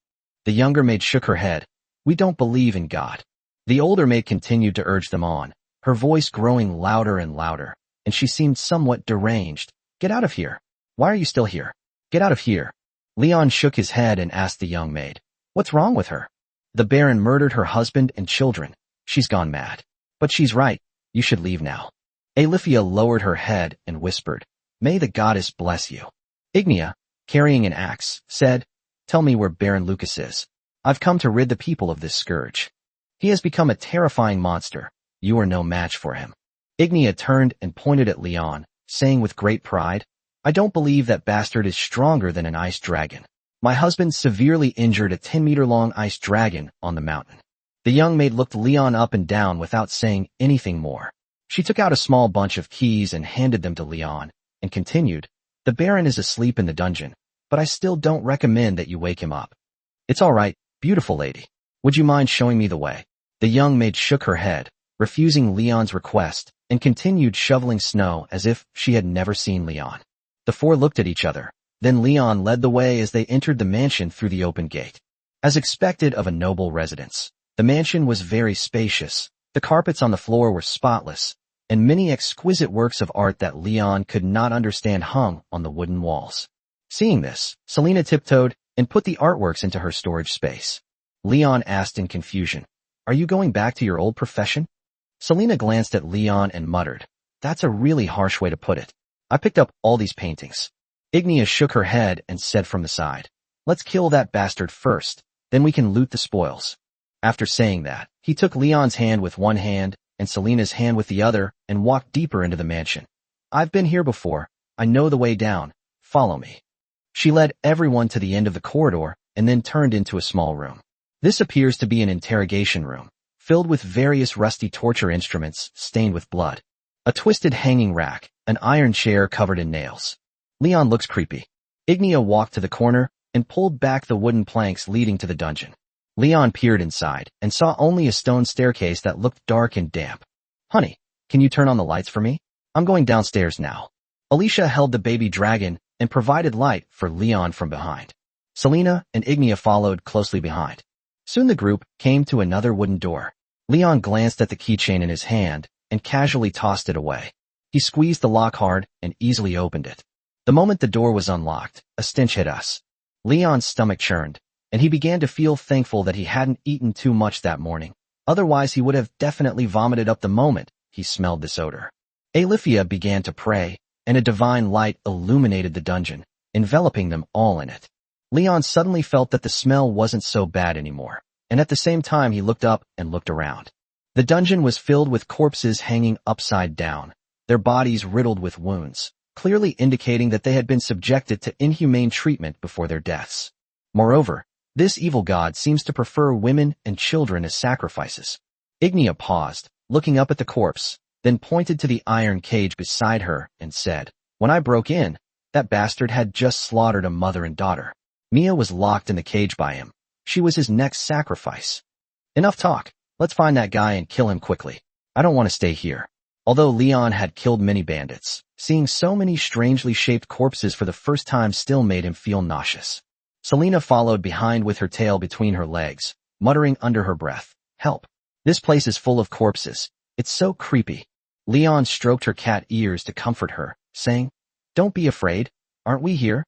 The younger maid shook her head. "We don't believe in God." The older maid continued to urge them on, her voice growing louder and louder, and she seemed somewhat deranged. "Get out of here. Why are you still here? Get out of here." Leon shook his head and asked the young maid, "What's wrong with her?" "The Baron murdered her husband and children. She's gone mad." "But she's right. You should leave now." Alethea lowered her head and whispered, "May the goddess bless you." Ignia, carrying an axe, said, "Tell me where Baron Lucas is. I've come to rid the people of this scourge. He has become a terrifying monster. You are no match for him." Ignia turned and pointed at Leon, saying with great pride, "I don't believe that bastard is stronger than an ice dragon. My husband severely injured a 10-meter-long ice dragon on the mountain." The young maid looked Leon up and down without saying anything more. She took out a small bunch of keys and handed them to Leon, and continued, "The Baron is asleep in the dungeon, but I still don't recommend that you wake him up." "It's all right, beautiful lady. Would you mind showing me the way?" The young maid shook her head, refusing Leon's request, and continued shoveling snow as if she had never seen Leon. The four looked at each other. Then Leon led the way as they entered the mansion through the open gate. As expected of a noble residence, the mansion was very spacious. The carpets on the floor were spotless, and many exquisite works of art that Leon could not understand hung on the wooden walls. Seeing this, Selena tiptoed and put the artworks into her storage space. Leon asked in confusion, "Are you going back to your old profession?" Selena glanced at Leon and muttered, "That's a really harsh way to put it. I picked up all these paintings." Ignia shook her head and said from the side, "Let's kill that bastard first, then we can loot the spoils." After saying that, he took Leon's hand with one hand and Selena's hand with the other and walked deeper into the mansion. "I've been here before. I know the way down. Follow me." She led everyone to the end of the corridor and then turned into a small room. This appears to be an interrogation room, filled with various rusty torture instruments stained with blood. A twisted hanging rack, an iron chair covered in nails. "Leon looks creepy." Ignia walked to the corner and pulled back the wooden planks leading to the dungeon. Leon peered inside and saw only a stone staircase that looked dark and damp. "Honey, can you turn on the lights for me? I'm going downstairs now." Alicia held the baby dragon and provided light for Leon from behind. Selena and Ignia followed closely behind. Soon the group came to another wooden door. Leon glanced at the keychain in his hand and casually tossed it away. He squeezed the lock hard and easily opened it. The moment the door was unlocked, a stench hit us. Leon's stomach churned, and he began to feel thankful that he hadn't eaten too much that morning. Otherwise he would have definitely vomited up the moment he smelled this odor. Alethea began to pray, and a divine light illuminated the dungeon, enveloping them all in it. Leon suddenly felt that the smell wasn't so bad anymore, and at the same time he looked up and looked around. The dungeon was filled with corpses hanging upside down, their bodies riddled with wounds, clearly indicating that they had been subjected to inhumane treatment before their deaths. Moreover, this evil god seems to prefer women and children as sacrifices. Ignia paused, looking up at the corpse, then pointed to the iron cage beside her and said, "When I broke in, that bastard had just slaughtered a mother and daughter. Mia was locked in the cage by him. She was his next sacrifice. Enough talk. Let's find that guy and kill him quickly. I don't want to stay here." Although Leon had killed many bandits, seeing so many strangely shaped corpses for the first time still made him feel nauseous. Selena followed behind with her tail between her legs, muttering under her breath, "Help. This place is full of corpses. It's so creepy." Leon stroked her cat ears to comfort her, saying, "Don't be afraid. Aren't we here?"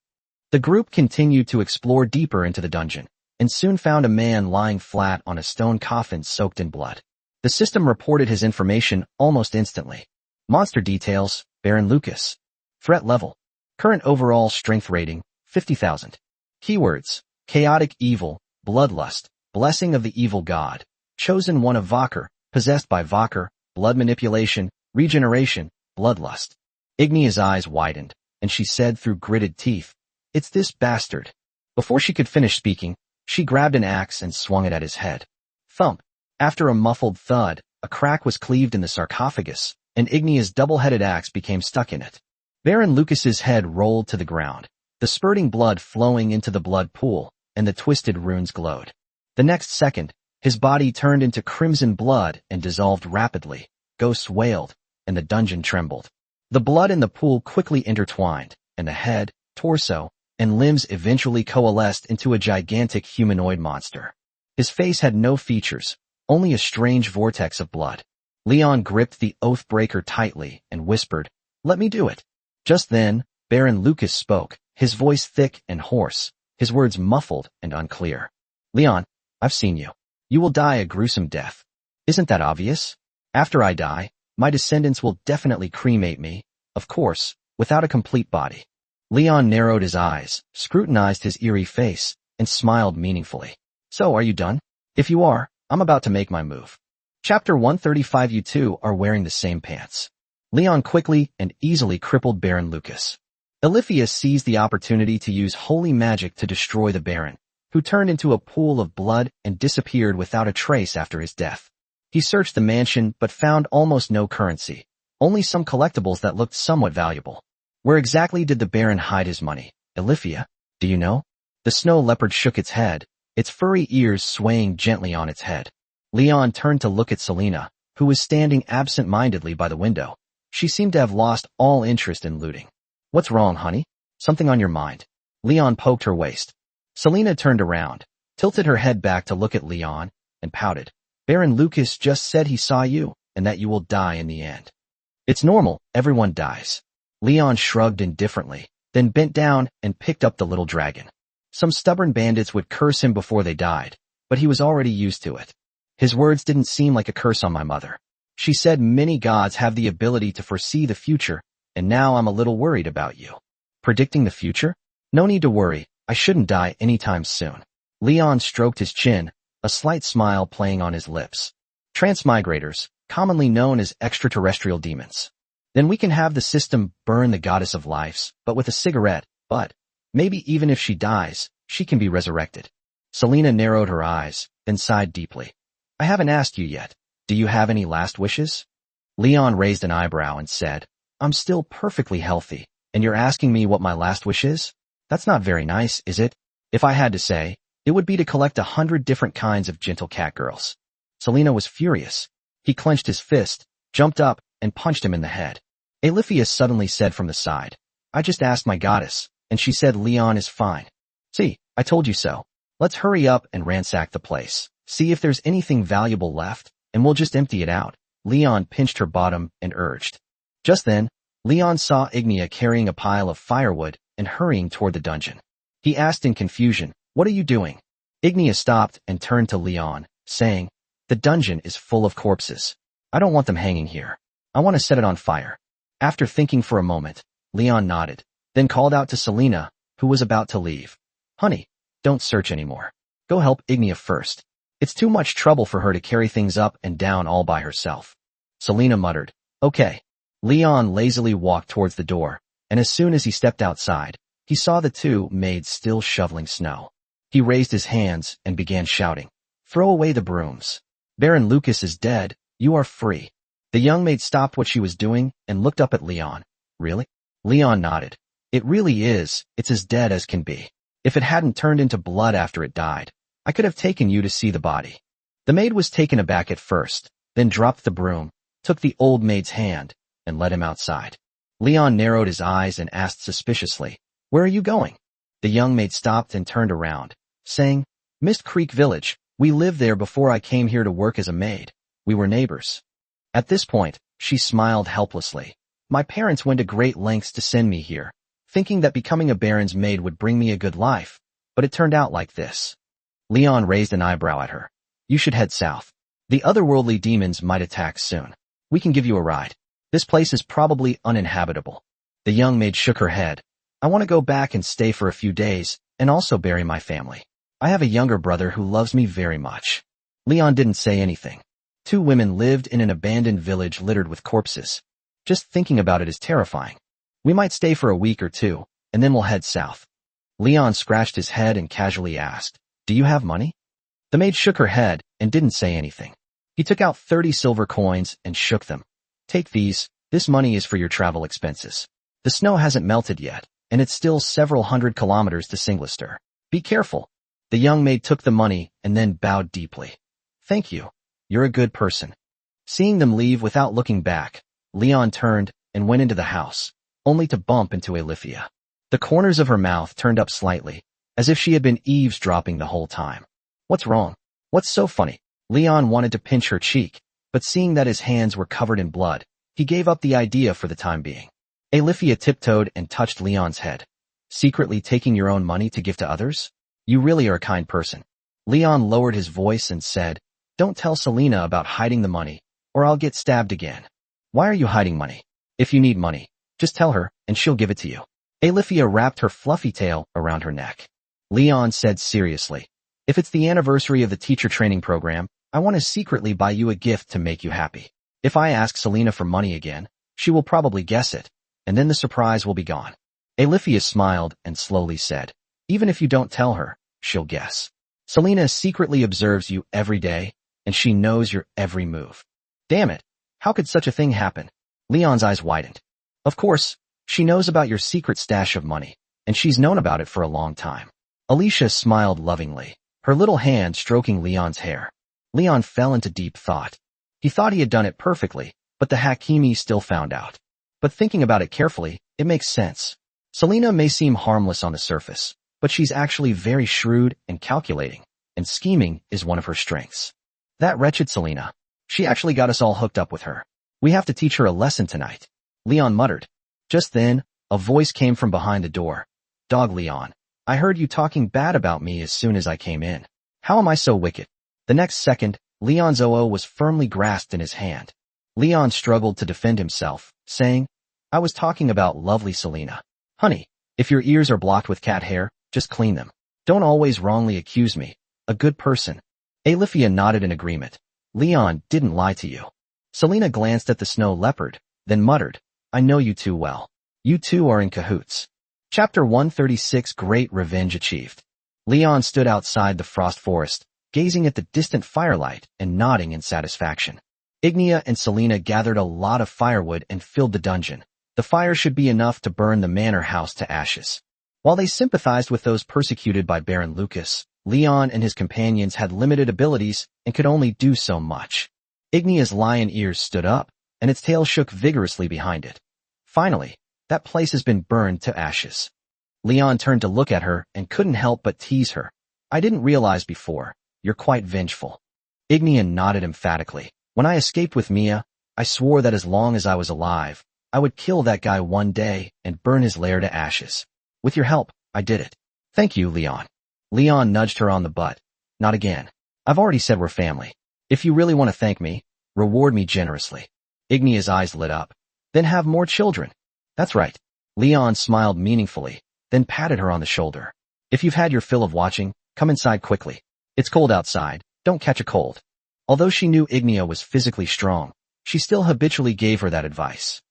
The group continued to explore deeper into the dungeon, and soon found a man lying flat on a stone coffin soaked in blood. The system reported his information almost instantly. Monster details, Baron Lucas. Threat level. Current overall strength rating, 50,000. Keywords, chaotic evil, bloodlust, blessing of the evil god, chosen one of Valkyr, possessed by Valkyr, blood manipulation, regeneration, bloodlust. Ignia's eyes widened, and she said through gritted teeth, "It's this bastard." Before she could finish speaking, she grabbed an axe and swung it at his head. Thump. After a muffled thud, a crack was cleaved in the sarcophagus, and Ignia's double-headed axe became stuck in it. Baron Lucas's head rolled to the ground, the spurting blood flowing into the blood pool, and the twisted runes glowed. The next second, his body turned into crimson blood and dissolved rapidly. Ghosts wailed, and the dungeon trembled. The blood in the pool quickly intertwined, and the head, torso, and limbs eventually coalesced into a gigantic humanoid monster. His face had no features, only a strange vortex of blood. Leon gripped the Oathbreaker tightly and whispered, "Let me do it." Just then, Baron Lucas spoke, his voice thick and hoarse, his words muffled and unclear. "Leon, I've seen you. You will die a gruesome death. Isn't that obvious? After I die, my descendants will definitely cremate me, of course, without a complete body." Leon narrowed his eyes, scrutinized his eerie face, and smiled meaningfully. "So are you done? If you are, I'm about to make my move." Chapter 135. You two are wearing the same pants. Leon quickly and easily crippled Baron Lucas. Ilifia seized the opportunity to use holy magic to destroy the Baron, who turned into a pool of blood and disappeared without a trace after his death. He searched the mansion but found almost no currency, only some collectibles that looked somewhat valuable. Where exactly did the Baron hide his money? Ilifia, do you know? The snow leopard shook its head, its furry ears swaying gently on its head. Leon turned to look at Selena, who was standing absent-mindedly by the window. She seemed to have lost all interest in looting. "What's wrong, honey? Something on your mind?" Leon poked her waist. Selena turned around, tilted her head back to look at Leon, and pouted. "Baron Lucas just said he saw you, and that you will die in the end." "It's normal, everyone dies." Leon shrugged indifferently, then bent down and picked up the little dragon. Some stubborn bandits would curse him before they died, but he was already used to it. His words didn't seem like a curse on my mother. She said many gods have the ability to foresee the future, and now I'm a little worried about you. Predicting the future? No need to worry, I shouldn't die anytime soon. Leon stroked his chin, a slight smile playing on his lips. Transmigrators, commonly known as extraterrestrial demons. Then we can have the system burn the goddess of lives, but with a cigarette, but maybe even if she dies, she can be resurrected. Selena narrowed her eyes, then sighed deeply. "I haven't asked you yet. Do you have any last wishes?" Leon raised an eyebrow and said, "I'm still perfectly healthy, and you're asking me what my last wish is? That's not very nice, is it? If I had to say, it would be to collect 100 different kinds of gentle cat girls." Selena was furious. He clenched his fist, jumped up, and punched him in the head. Ilifia suddenly said from the side, "I just asked my goddess, and she said Leon is fine. See, I told you so. Let's hurry up and ransack the place. See if there's anything valuable left, and we'll just empty it out." Leon pinched her bottom and urged. Just then, Leon saw Ignia carrying a pile of firewood and hurrying toward the dungeon. He asked in confusion, "What are you doing?" Ignia stopped and turned to Leon, saying, "The dungeon is full of corpses. I don't want them hanging here. I want to set it on fire." After thinking for a moment, Leon nodded, then called out to Selena, who was about to leave. "Honey, don't search anymore. Go help Ignia first. It's too much trouble for her to carry things up and down all by herself." Selena muttered, "Okay." Leon lazily walked towards the door, and as soon as he stepped outside, he saw the two maids still shoveling snow. He raised his hands and began shouting, "Throw away the brooms. Baron Lucas is dead, you are free." The young maid stopped what she was doing and looked up at Leon. "Really?" Leon nodded. "It really is, it's as dead as can be. If it hadn't turned into blood after it died, I could have taken you to see the body." The maid was taken aback at first, then dropped the broom, took the old maid's hand, and led him outside. Leon narrowed his eyes and asked suspiciously, "Where are you going?" The young maid stopped and turned around, saying, "Mist Creek Village. We lived there before I came here to work as a maid. We were neighbors." At this point, she smiled helplessly. "My parents went to great lengths to send me here. thinking that becoming a baron's maid would bring me a good life, but it turned out like this. Leon raised an eyebrow at her. You should head south. The otherworldly demons might attack soon. We can give you a ride. This place is probably uninhabitable. The young maid shook her head. I want to go back and stay for a few days, and also bury my family. I have a younger brother who loves me very much. Leon didn't say anything. 2 women lived in an abandoned village littered with corpses. Just thinking about it is terrifying. We might stay for a week or 2, and then we'll head south. Leon scratched his head and casually asked, Do you have money? The maid shook her head and didn't say anything. He took out 30 silver coins and shook them. Take these, this money is for your travel expenses. The snow hasn't melted yet, and it's still several hundred kilometers to Singlistor. Be careful. The young maid took the money and then bowed deeply. Thank you. You're a good person. Seeing them leave without looking back, Leon turned and went into the house, only to bump into Alifia. The corners of her mouth turned up slightly, as if she had been eavesdropping the whole time. What's wrong? What's so funny? Leon wanted to pinch her cheek, but seeing that his hands were covered in blood, he gave up the idea for the time being. Alifia tiptoed and touched Leon's head. Secretly taking your own money to give to others? You really are a kind person. Leon lowered his voice and said, Don't tell Selena about hiding the money, or I'll get stabbed again. Why are you hiding money? If you need money, just tell her, and she'll give it to you. Alifia wrapped her fluffy tail around her neck. Leon said seriously, If it's the anniversary of the teacher training program, I want to secretly buy you a gift to make you happy. If I ask Selena for money again, she will probably guess it, and then the surprise will be gone. Alifia smiled and slowly said, Even if you don't tell her, she'll guess. Selena secretly observes you every day, and she knows your every move. Damn it, how could such a thing happen? Leon's eyes widened. Of course, she knows about your secret stash of money, and she's known about it for a long time. Alicia smiled lovingly, her little hand stroking Leon's hair. Leon fell into deep thought. He thought he had done it perfectly, but the Hakimi still found out. But thinking about it carefully, it makes sense. Selena may seem harmless on the surface, but she's actually very shrewd and calculating, and scheming is one of her strengths. That wretched Selena. She actually got us all hooked up with her. We have to teach her a lesson tonight. Leon muttered. Just then, a voice came from behind the door. Dog Leon, I heard you talking bad about me as soon as I came in. How am I so wicked? The next second, Leon's OO was firmly grasped in his hand. Leon struggled to defend himself, saying, I was talking about lovely Selena. Honey, if your ears are blocked with cat hair, just clean them. Don't always wrongly accuse me. A good person. Alifia nodded in agreement. Leon didn't lie to you. Selena glanced at the snow leopard, then muttered, I know you too well. You two are in cahoots. Chapter 136 Great Revenge Achieved. Leon stood outside the frost forest, gazing at the distant firelight and nodding in satisfaction. Ignia and Selena gathered a lot of firewood and filled the dungeon. The fire should be enough to burn the manor house to ashes. While they sympathized with those persecuted by Baron Lucas, Leon and his companions had limited abilities and could only do so much. Ignia's lion ears stood up, and its tail shook vigorously behind it. Finally, that place has been burned to ashes. Leon turned to look at her and couldn't help but tease her. I didn't realize before, you're quite vengeful. Ignia nodded emphatically. When I escaped with Mia, I swore that as long as I was alive, I would kill that guy one day and burn his lair to ashes. With your help, I did it. Thank you, Leon. Leon nudged her on the butt. Not again. I've already said we're family. If you really want to thank me, reward me generously. Ignia's eyes lit up. Then have more children. That's right. Leon smiled meaningfully, then patted her on the shoulder. If you've had your fill of watching, come inside quickly. It's cold outside. Don't catch a cold. Although she knew Ignia was physically strong, she still habitually gave her that advice.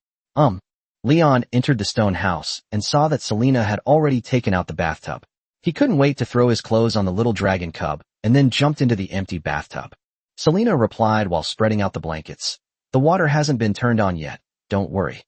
Leon entered the stone house and saw that Selena had already taken out the bathtub. He couldn't wait to throw his clothes on the little dragon cub and then jumped into the empty bathtub. Selena replied while spreading out the blankets. The water hasn't been turned on yet. Don't worry.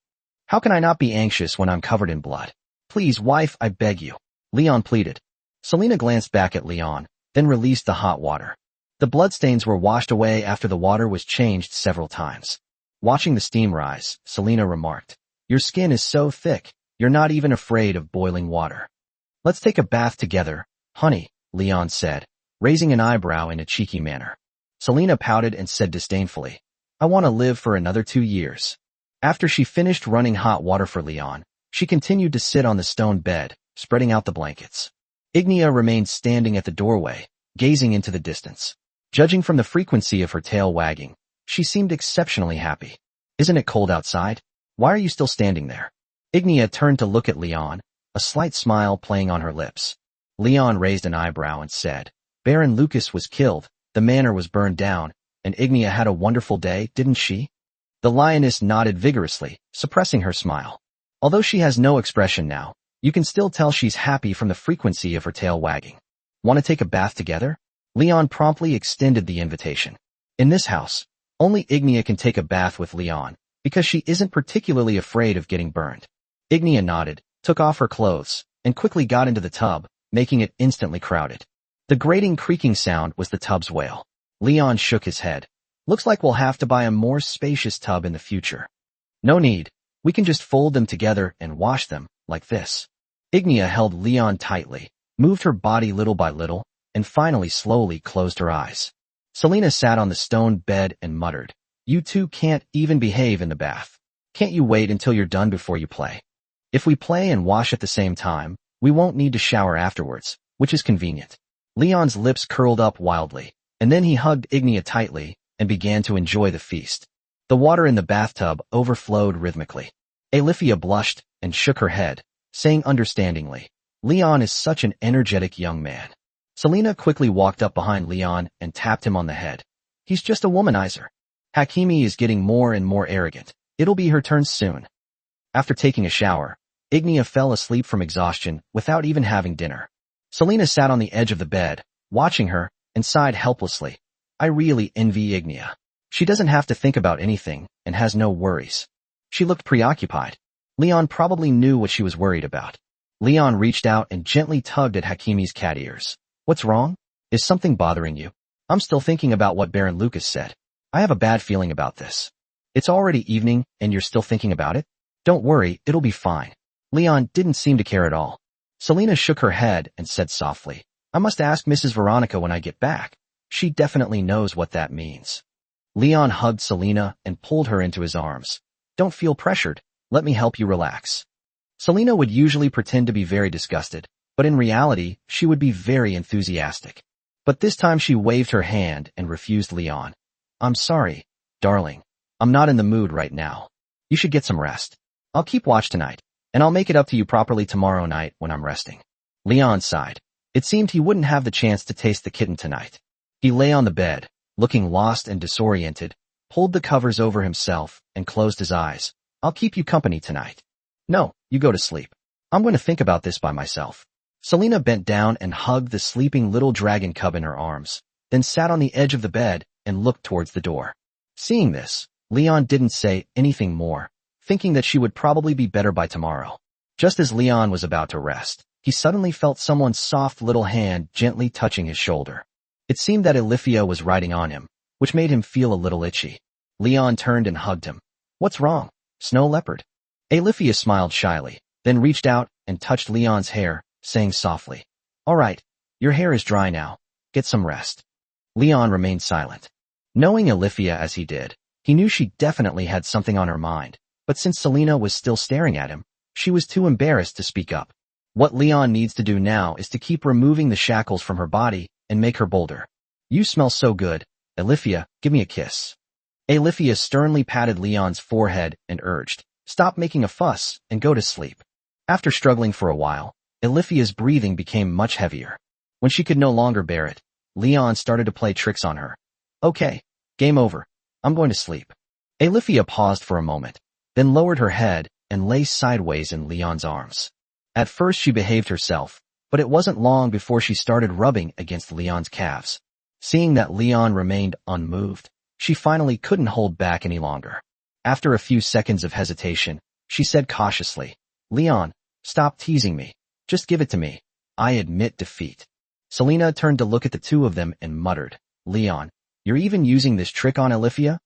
How can I not be anxious when I'm covered in blood? Please, wife, I beg you. Leon pleaded. Selena glanced back at Leon, then released the hot water. The bloodstains were washed away after the water was changed several times. Watching the steam rise, Selena remarked, Your skin is so thick, you're not even afraid of boiling water. Let's take a bath together, honey, Leon said, raising an eyebrow in a cheeky manner. Selena pouted and said disdainfully, I want to live for another 2 years. After she finished running hot water for Leon, She continued to sit on the stone bed, spreading out the blankets. Ignia remained standing at the doorway, gazing into the distance. Judging from the frequency of her tail wagging, she seemed exceptionally happy. Isn't it cold outside? Why are you still standing there? Ignia turned to look at Leon, a slight smile playing on her lips. Leon raised an eyebrow and said, Baron Lucas was killed, the manor was burned down, and Ignia had a wonderful day, didn't she? The lioness nodded vigorously, suppressing her smile. Although she has no expression now, you can still tell she's happy from the frequency of her tail wagging. Want to take a bath together? Leon promptly extended the invitation. In this house, only Ignia can take a bath with Leon, because she isn't particularly afraid of getting burned. Ignia nodded, took off her clothes, and quickly got into the tub, making it instantly crowded. The grating creaking sound was the tub's wail. Leon shook his head. Looks like we'll have to buy a more spacious tub in the future. No need. We can just fold them together and wash them, like this. Ignia held Leon tightly, moved her body little by little, and finally slowly closed her eyes. Selena sat on the stone bed and muttered, You two can't even behave in the bath. Can't you wait until you're done before you play? If we play and wash at the same time, we won't need to shower afterwards, which is convenient. Leon's lips curled up wildly, and then he hugged Ignia tightly and began to enjoy the feast. The water in the bathtub overflowed rhythmically. Alifia blushed and shook her head, saying understandingly, Leon is such an energetic young man. Selena quickly walked up behind Leon and tapped him on the head. He's just a womanizer. Hakimi is getting more and more arrogant. It'll be her turn soon. After taking a shower, Ignia fell asleep from exhaustion without even having dinner. Selena sat on the edge of the bed, watching her, and sighed helplessly. I really envy Ignia. She doesn't have to think about anything and has no worries. She looked preoccupied. Leon probably knew what she was worried about. Leon reached out and gently tugged at Hakimi's cat ears. What's wrong? Is something bothering you? I'm still thinking about what Baron Lucas said. I have a bad feeling about this. It's already evening and you're still thinking about it? Don't worry, it'll be fine. Leon didn't seem to care at all. Selena shook her head and said softly, I must ask Mrs. Veronica when I get back. She definitely knows what that means. Leon hugged Selena and pulled her into his arms. Don't feel pressured. Let me help you relax. Selena would usually pretend to be very disgusted, but in reality, she would be very enthusiastic. But this time she waved her hand and refused Leon. I'm sorry, darling. I'm not in the mood right now. You should get some rest. I'll keep watch tonight, and I'll make it up to you properly tomorrow night when I'm resting. Leon sighed. It seemed he wouldn't have the chance to taste the kitten tonight. He lay on the bed, looking lost and disoriented, pulled the covers over himself, and closed his eyes. I'll keep you company tonight. No, you go to sleep. I'm going to think about this by myself. Selena bent down and hugged the sleeping little dragon cub in her arms, then sat on the edge of the bed and looked towards the door. Seeing this, Leon didn't say anything more, thinking that she would probably be better by tomorrow. Just as Leon was about to rest, he suddenly felt someone's soft little hand gently touching his shoulder. It seemed that Alifia was riding on him, which made him feel a little itchy. Leon turned and hugged him. What's wrong, Snow Leopard? Alifia smiled shyly, then reached out and touched Leon's hair, saying softly, All right, your hair is dry now. Get some rest. Leon remained silent. Knowing Alifia as he did, he knew she definitely had something on her mind, but since Selena was still staring at him, she was too embarrassed to speak up. What Leon needs to do now is to keep removing the shackles from her body and make her bolder. You smell so good. Alifia, give me a kiss. Alifia sternly patted Leon's forehead and urged, Stop making a fuss and go to sleep. After struggling for a while, Alifia's breathing became much heavier. When she could no longer bear it, Leon started to play tricks on her. Okay, game over. I'm going to sleep. Alifia paused for a moment, then lowered her head and lay sideways in Leon's arms. At first she behaved herself, but it wasn't long before she started rubbing against Leon's calves. Seeing that Leon remained unmoved, she finally couldn't hold back any longer. After a few seconds of hesitation, she said cautiously, Leon, stop teasing me. Just give it to me. I admit defeat. Selena turned to look at the two of them and muttered, Leon, you're even using this trick on Alifia?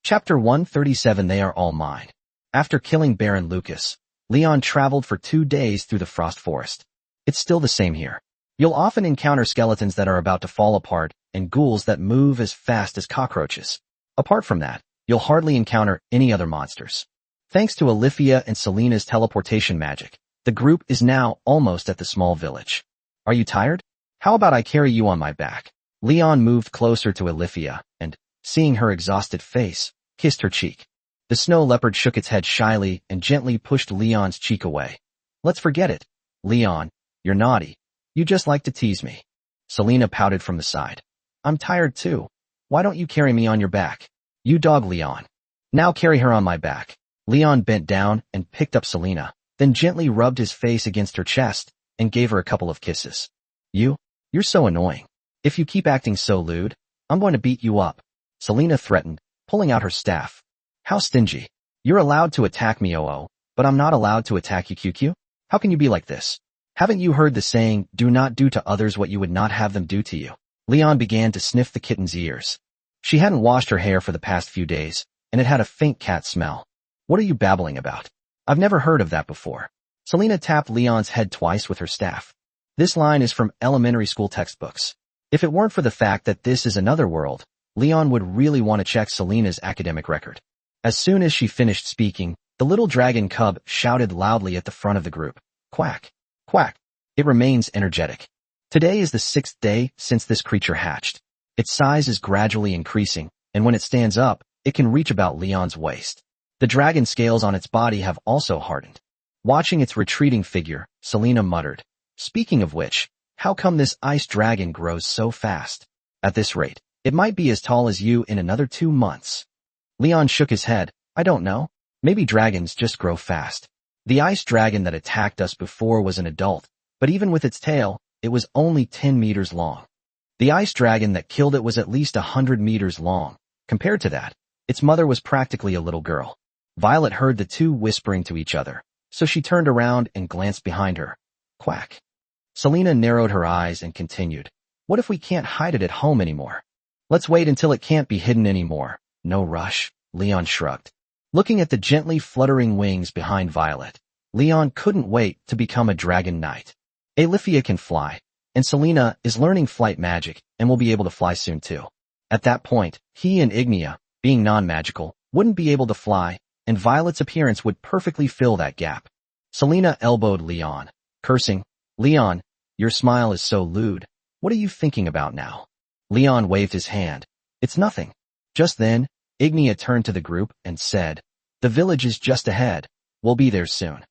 Chapter 137 They Are All Mine. After killing Baron Lucas, Leon traveled for 2 days through the Frost Forest. It's still the same here. You'll often encounter skeletons that are about to fall apart and ghouls that move as fast as cockroaches. Apart from that, you'll hardly encounter any other monsters. Thanks to Alifia and Selena's teleportation magic, the group is now almost at the small village. Are you tired? How about I carry you on my back? Leon moved closer to Alifia and, seeing her exhausted face, kissed her cheek. The snow leopard shook its head shyly and gently pushed Leon's cheek away. Let's forget it. Leon, you're naughty. You just like to tease me. Selena pouted from the side. I'm tired too. Why don't you carry me on your back? You dog, Leon. Now carry her on my back. Leon bent down and picked up Selena, then gently rubbed his face against her chest and gave her a couple of kisses. You're so annoying. If you keep acting so lewd, I'm going to beat you up. Selena threatened, pulling out her staff. How stingy. You're allowed to attack me, but I'm not allowed to attack you, QQ? How can you be like this? Haven't you heard the saying, do not do to others what you would not have them do to you? Leon began to sniff the kitten's ears. She hadn't washed her hair for the past few days, and it had a faint cat smell. What are you babbling about? I've never heard of that before. Selena tapped Leon's head twice with her staff. This line is from elementary school textbooks. If it weren't for the fact that this is another world, Leon would really want to check Selena's academic record. As soon as she finished speaking, the little dragon cub shouted loudly at the front of the group. Quack! Quack! It remains energetic. Today is the 6th day since this creature hatched. Its size is gradually increasing, and when it stands up, it can reach about Leon's waist. The dragon scales on its body have also hardened. Watching its retreating figure, Selena muttered, speaking of which, how come this ice dragon grows so fast? At this rate, it might be as tall as you in another 2 months. Leon shook his head. I don't know. Maybe dragons just grow fast. The ice dragon that attacked us before was an adult, but even with its tail, it was only 10 meters long. The ice dragon that killed it was at least 100 meters long. Compared to that, its mother was practically a little girl. Violet heard the two whispering to each other, so she turned around and glanced behind her. Quack. Selena narrowed her eyes and continued. What if we can't hide it at home anymore? Let's wait until it can't be hidden anymore. No rush, Leon shrugged. Looking at the gently fluttering wings behind Violet, Leon couldn't wait to become a dragon knight. Alifia can fly, and Selena is learning flight magic and will be able to fly soon too. At that point, he and Ignia, being non-magical, wouldn't be able to fly, and Violet's appearance would perfectly fill that gap. Selena elbowed Leon, cursing, Leon, your smile is so lewd. What are you thinking about now? Leon waved his hand. It's nothing. Just then, Ignia turned to the group and said, the village is just ahead. We'll be there soon.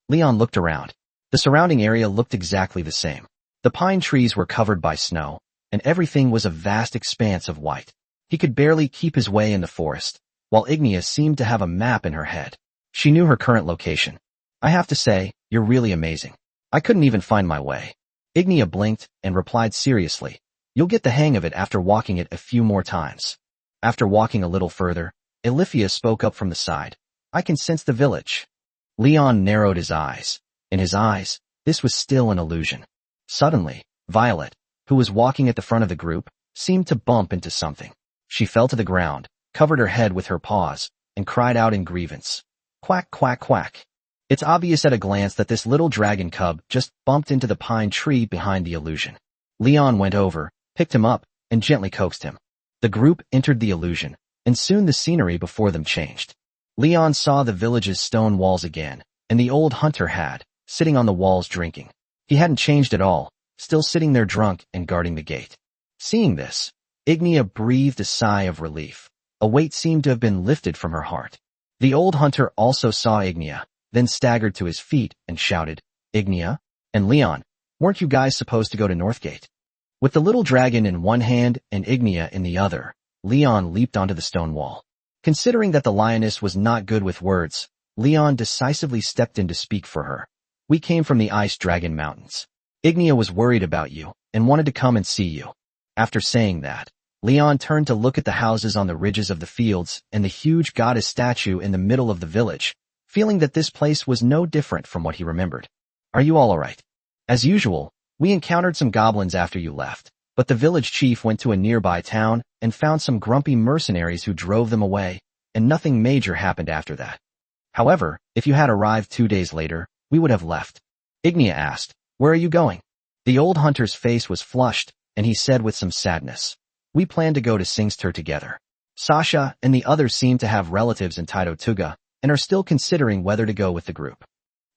Leon looked around. The surrounding area looked exactly the same. The pine trees were covered by snow, and everything was a vast expanse of white. He could barely keep his way in the forest, while Ignia seemed to have a map in her head. She knew her current location. I have to say, you're really amazing. I couldn't even find my way. Ignia blinked and replied seriously, you'll get the hang of it after walking it a few more times. After walking a little further, Alifia spoke up from the side. I can sense the village. Leon narrowed his eyes. In his eyes, this was still an illusion. Suddenly, Violet, who was walking at the front of the group, seemed to bump into something. She fell to the ground, covered her head with her paws, and cried out in grievance. Quack, quack, quack. It's obvious at a glance that this little dragon cub just bumped into the pine tree behind the illusion. Leon went over, picked him up, and gently coaxed him. The group entered the illusion, and soon the scenery before them changed. Leon saw the village's stone walls again, and the old hunter had, sitting on the walls drinking. He hadn't changed at all, still sitting there drunk and guarding the gate. Seeing this, Ignia breathed a sigh of relief. A weight seemed to have been lifted from her heart. The old hunter also saw Ignia, then staggered to his feet and shouted, Ignia and Leon, weren't you guys supposed to go to Northgate? With the little dragon in one hand and Ignia in the other, Leon leaped onto the stone wall. Considering that the lioness was not good with words, Leon decisively stepped in to speak for her. We came from the Ice Dragon Mountains. Ignia was worried about you and wanted to come and see you. After saying that, Leon turned to look at the houses on the ridges of the fields and the huge goddess statue in the middle of the village, feeling that this place was no different from what he remembered. Are you all alright? As usual, we encountered some goblins after you left, but the village chief went to a nearby town and found some grumpy mercenaries who drove them away, and nothing major happened after that. However, if you had arrived 2 days later, we would have left. Ignia asked, where are you going? The old hunter's face was flushed, and he said with some sadness, we plan to go to Singster together. Sasha and the others seem to have relatives in Taitotuga, and are still considering whether to go with the group.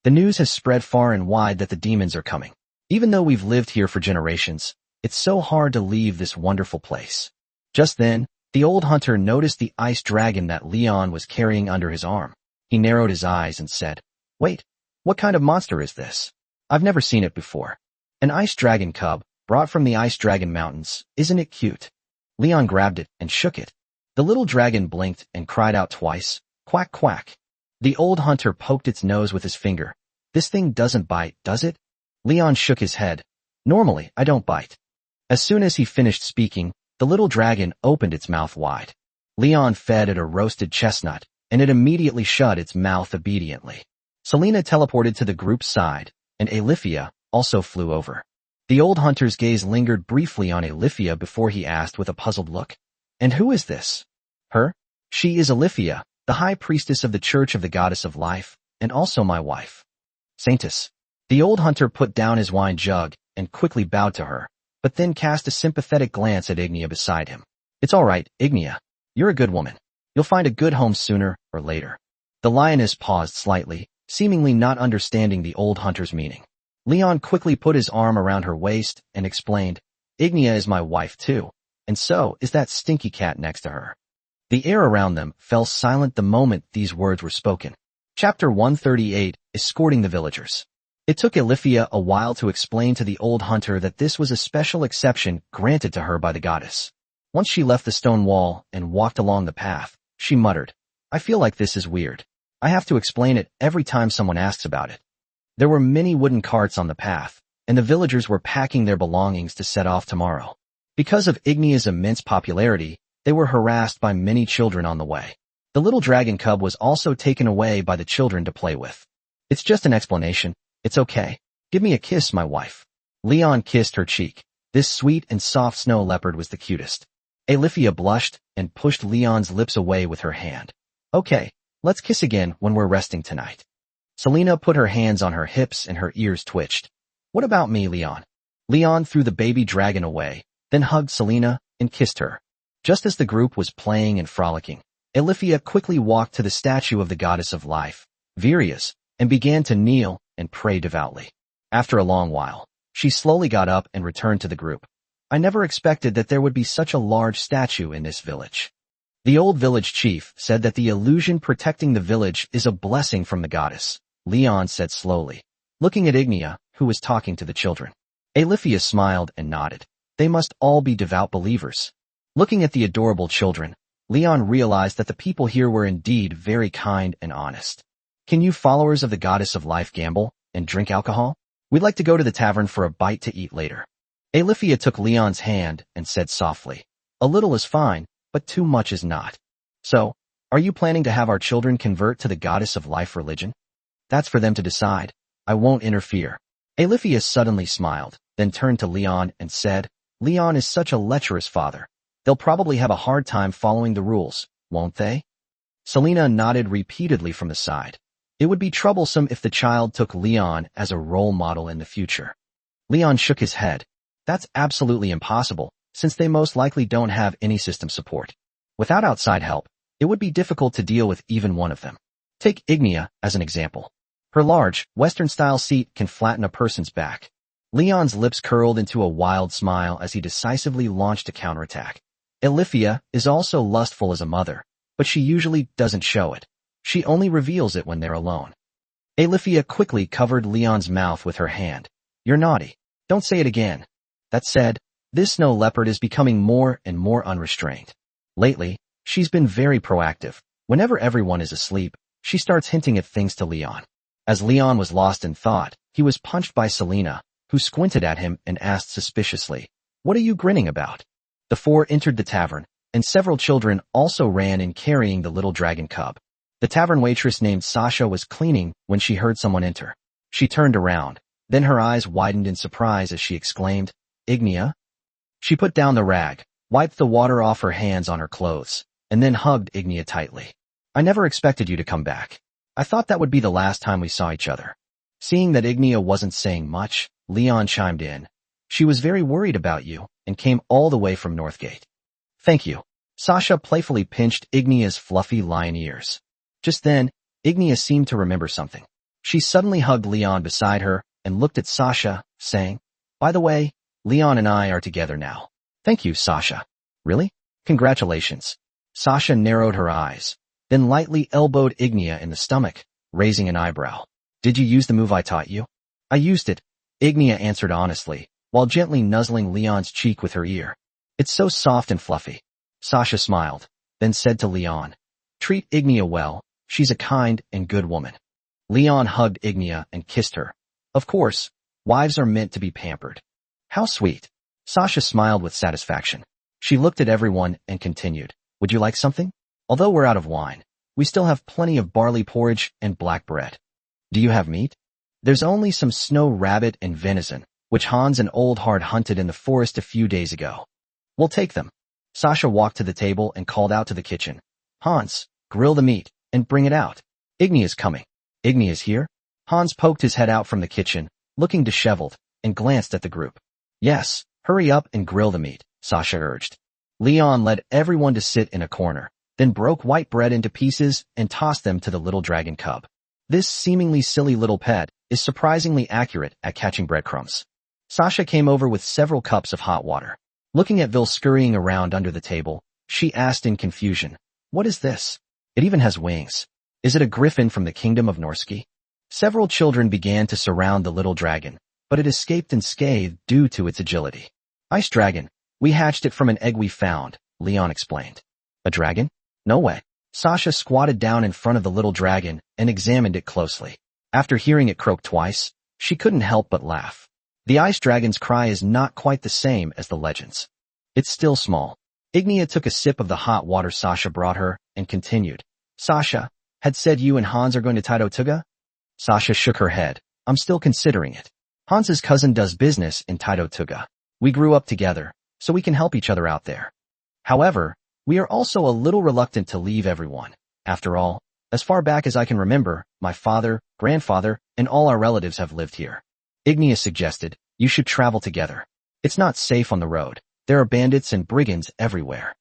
The news has spread far and wide that the demons are coming. Even though we've lived here for generations, it's so hard to leave this wonderful place. Just then, the old hunter noticed the ice dragon that Leon was carrying under his arm. He narrowed his eyes and said, "Wait, what kind of monster is this? I've never seen it before." "An ice dragon cub, brought from the ice dragon mountains. Isn't it cute?" Leon grabbed it and shook it. The little dragon blinked and cried out twice, "Quack, quack." The old hunter poked its nose with his finger. "This thing doesn't bite, does it?" Leon shook his head. "Normally, I don't bite." As soon as he finished speaking, the little dragon opened its mouth wide. Leon fed it a roasted chestnut, and it immediately shut its mouth obediently. Selena teleported to the group's side, and Alifia also flew over. The old hunter's gaze lingered briefly on Alifia before he asked with a puzzled look, "And who is this?" "Her? She is Alifia, the high priestess of the Church of the Goddess of Life, and also my wife." "Saintess." The old hunter put down his wine jug and quickly bowed to her, but then cast a sympathetic glance at Ignia beside him. "It's all right, Ignia. You're a good woman. You'll find a good home sooner or later." The lioness paused slightly, seemingly not understanding the old hunter's meaning. Leon quickly put his arm around her waist and explained, "Ignia is my wife too, and so is that stinky cat next to her." The air around them fell silent the moment these words were spoken. Chapter 138, Escorting the Villagers. It took Alifia a while to explain to the old hunter that this was a special exception granted to her by the goddess. Once she left the stone wall and walked along the path, she muttered, "I feel like this is weird. I have to explain it every time someone asks about it." There were many wooden carts on the path, and the villagers were packing their belongings to set off tomorrow. Because of Ignia's immense popularity, they were harassed by many children on the way. The little dragon cub was also taken away by the children to play with. "It's just an explanation. It's okay. Give me a kiss, my wife." Leon kissed her cheek. This sweet and soft snow leopard was the cutest. Alifia blushed and pushed Leon's lips away with her hand. "Okay, let's kiss again when we're resting tonight." Selena put her hands on her hips and her ears twitched. "What about me, Leon?" Leon threw the baby dragon away, then hugged Selena and kissed her. Just as the group was playing and frolicking, Alifia quickly walked to the statue of the goddess of life, Virias, and began to kneel and pray devoutly. After a long while, she slowly got up and returned to the group. "I never expected that there would be such a large statue in this village." The old village chief said that the illusion protecting the village is a blessing from the goddess, Leon said slowly, looking at Ignia, who was talking to the children. Alifia smiled and nodded. They must all be devout believers. Looking at the adorable children, Leon realized that the people here were indeed very kind and honest. "Can you followers of the goddess of life gamble and drink alcohol? We'd like to go to the tavern for a bite to eat later." Alifia took Leon's hand and said softly, "A little is fine, but too much is not. So, are you planning to have our children convert to the goddess of life religion?" "That's for them to decide. I won't interfere." Alifia suddenly smiled, then turned to Leon and said, "Leon is such a lecherous father. They'll probably have a hard time following the rules, won't they?" Selena nodded repeatedly from the side. It would be troublesome if the child took Leon as a role model in the future. Leon shook his head. "That's absolutely impossible, since they most likely don't have any system support. Without outside help, it would be difficult to deal with even one of them. Take Ignia as an example. Her large, Western-style seat can flatten a person's back." Leon's lips curled into a wild smile as he decisively launched a counterattack. Alifia is also lustful as a mother, but she usually doesn't show it. She only reveals it when they're alone. Alifia quickly covered Leon's mouth with her hand. "You're naughty. Don't say it again." That said, this snow leopard is becoming more and more unrestrained. Lately, she's been very proactive. Whenever everyone is asleep, she starts hinting at things to Leon. As Leon was lost in thought, he was punched by Selena, who squinted at him and asked suspiciously, "What are you grinning about?" The four entered the tavern, and several children also ran in carrying the little dragon cub. The tavern waitress named Sasha was cleaning when she heard someone enter. She turned around, then her eyes widened in surprise as she exclaimed, "Ignia?" She put down the rag, wiped the water off her hands on her clothes, and then hugged Ignia tightly. "I never expected you to come back. I thought that would be the last time we saw each other." Seeing that Ignia wasn't saying much, Leon chimed in. "She was very worried about you and came all the way from Northgate." "Thank you." Sasha playfully pinched Ignia's fluffy lion ears. Just then, Ignia seemed to remember something. She suddenly hugged Leon beside her and looked at Sasha, saying, "By the way, Leon and I are together now." "Thank you, Sasha." "Really? Congratulations." Sasha narrowed her eyes, then lightly elbowed Ignia in the stomach, raising an eyebrow. "Did you use the move I taught you?" "I used it," Ignia answered honestly, while gently nuzzling Leon's cheek with her ear. "It's so soft and fluffy." Sasha smiled, then said to Leon, "Treat Ignia well, she's a kind and good woman." Leon hugged Ignia and kissed her. Of course, wives are meant to be pampered. "How sweet." Sasha smiled with satisfaction. She looked at everyone and continued, "Would you like something? Although we're out of wine, we still have plenty of barley porridge and black bread. Do you have meat?" "There's only some snow rabbit and venison, which Hans and Old Hard hunted in the forest a few days ago." "We'll take them." Sasha walked to the table and called out to the kitchen, "Hans, grill the meat and bring it out. Ignia's coming." "Ignia's here?" Hans poked his head out from the kitchen, looking disheveled, and glanced at the group. "Yes, hurry up and grill the meat," Sasha urged. Leon led everyone to sit in a corner, then broke white bread into pieces and tossed them to the little dragon cub. This seemingly silly little pet is surprisingly accurate at catching breadcrumbs. Sasha came over with several cups of hot water. Looking at Vil scurrying around under the table, she asked in confusion, "What is this? It even has wings. Is it a griffin from the kingdom of Norski?" Several children began to surround the little dragon, but it escaped unscathed due to its agility. "Ice dragon. We hatched it from an egg we found," Leon explained. "A dragon? No way." Sasha squatted down in front of the little dragon and examined it closely. After hearing it croak twice, she couldn't help but laugh. The ice dragon's cry is not quite the same as the legends. It's still small. Ignia took a sip of the hot water Sasha brought her and continued, "Sasha, had said you and Hans are going to Taitotuga?" Sasha shook her head. "I'm still considering it. Hans's cousin does business in Taitotuga. We grew up together, so we can help each other out there. However, we are also a little reluctant to leave everyone. After all, as far back as I can remember, my father, grandfather, and all our relatives have lived here." Ignia suggested, "You should travel together. It's not safe on the road. There are bandits and brigands everywhere.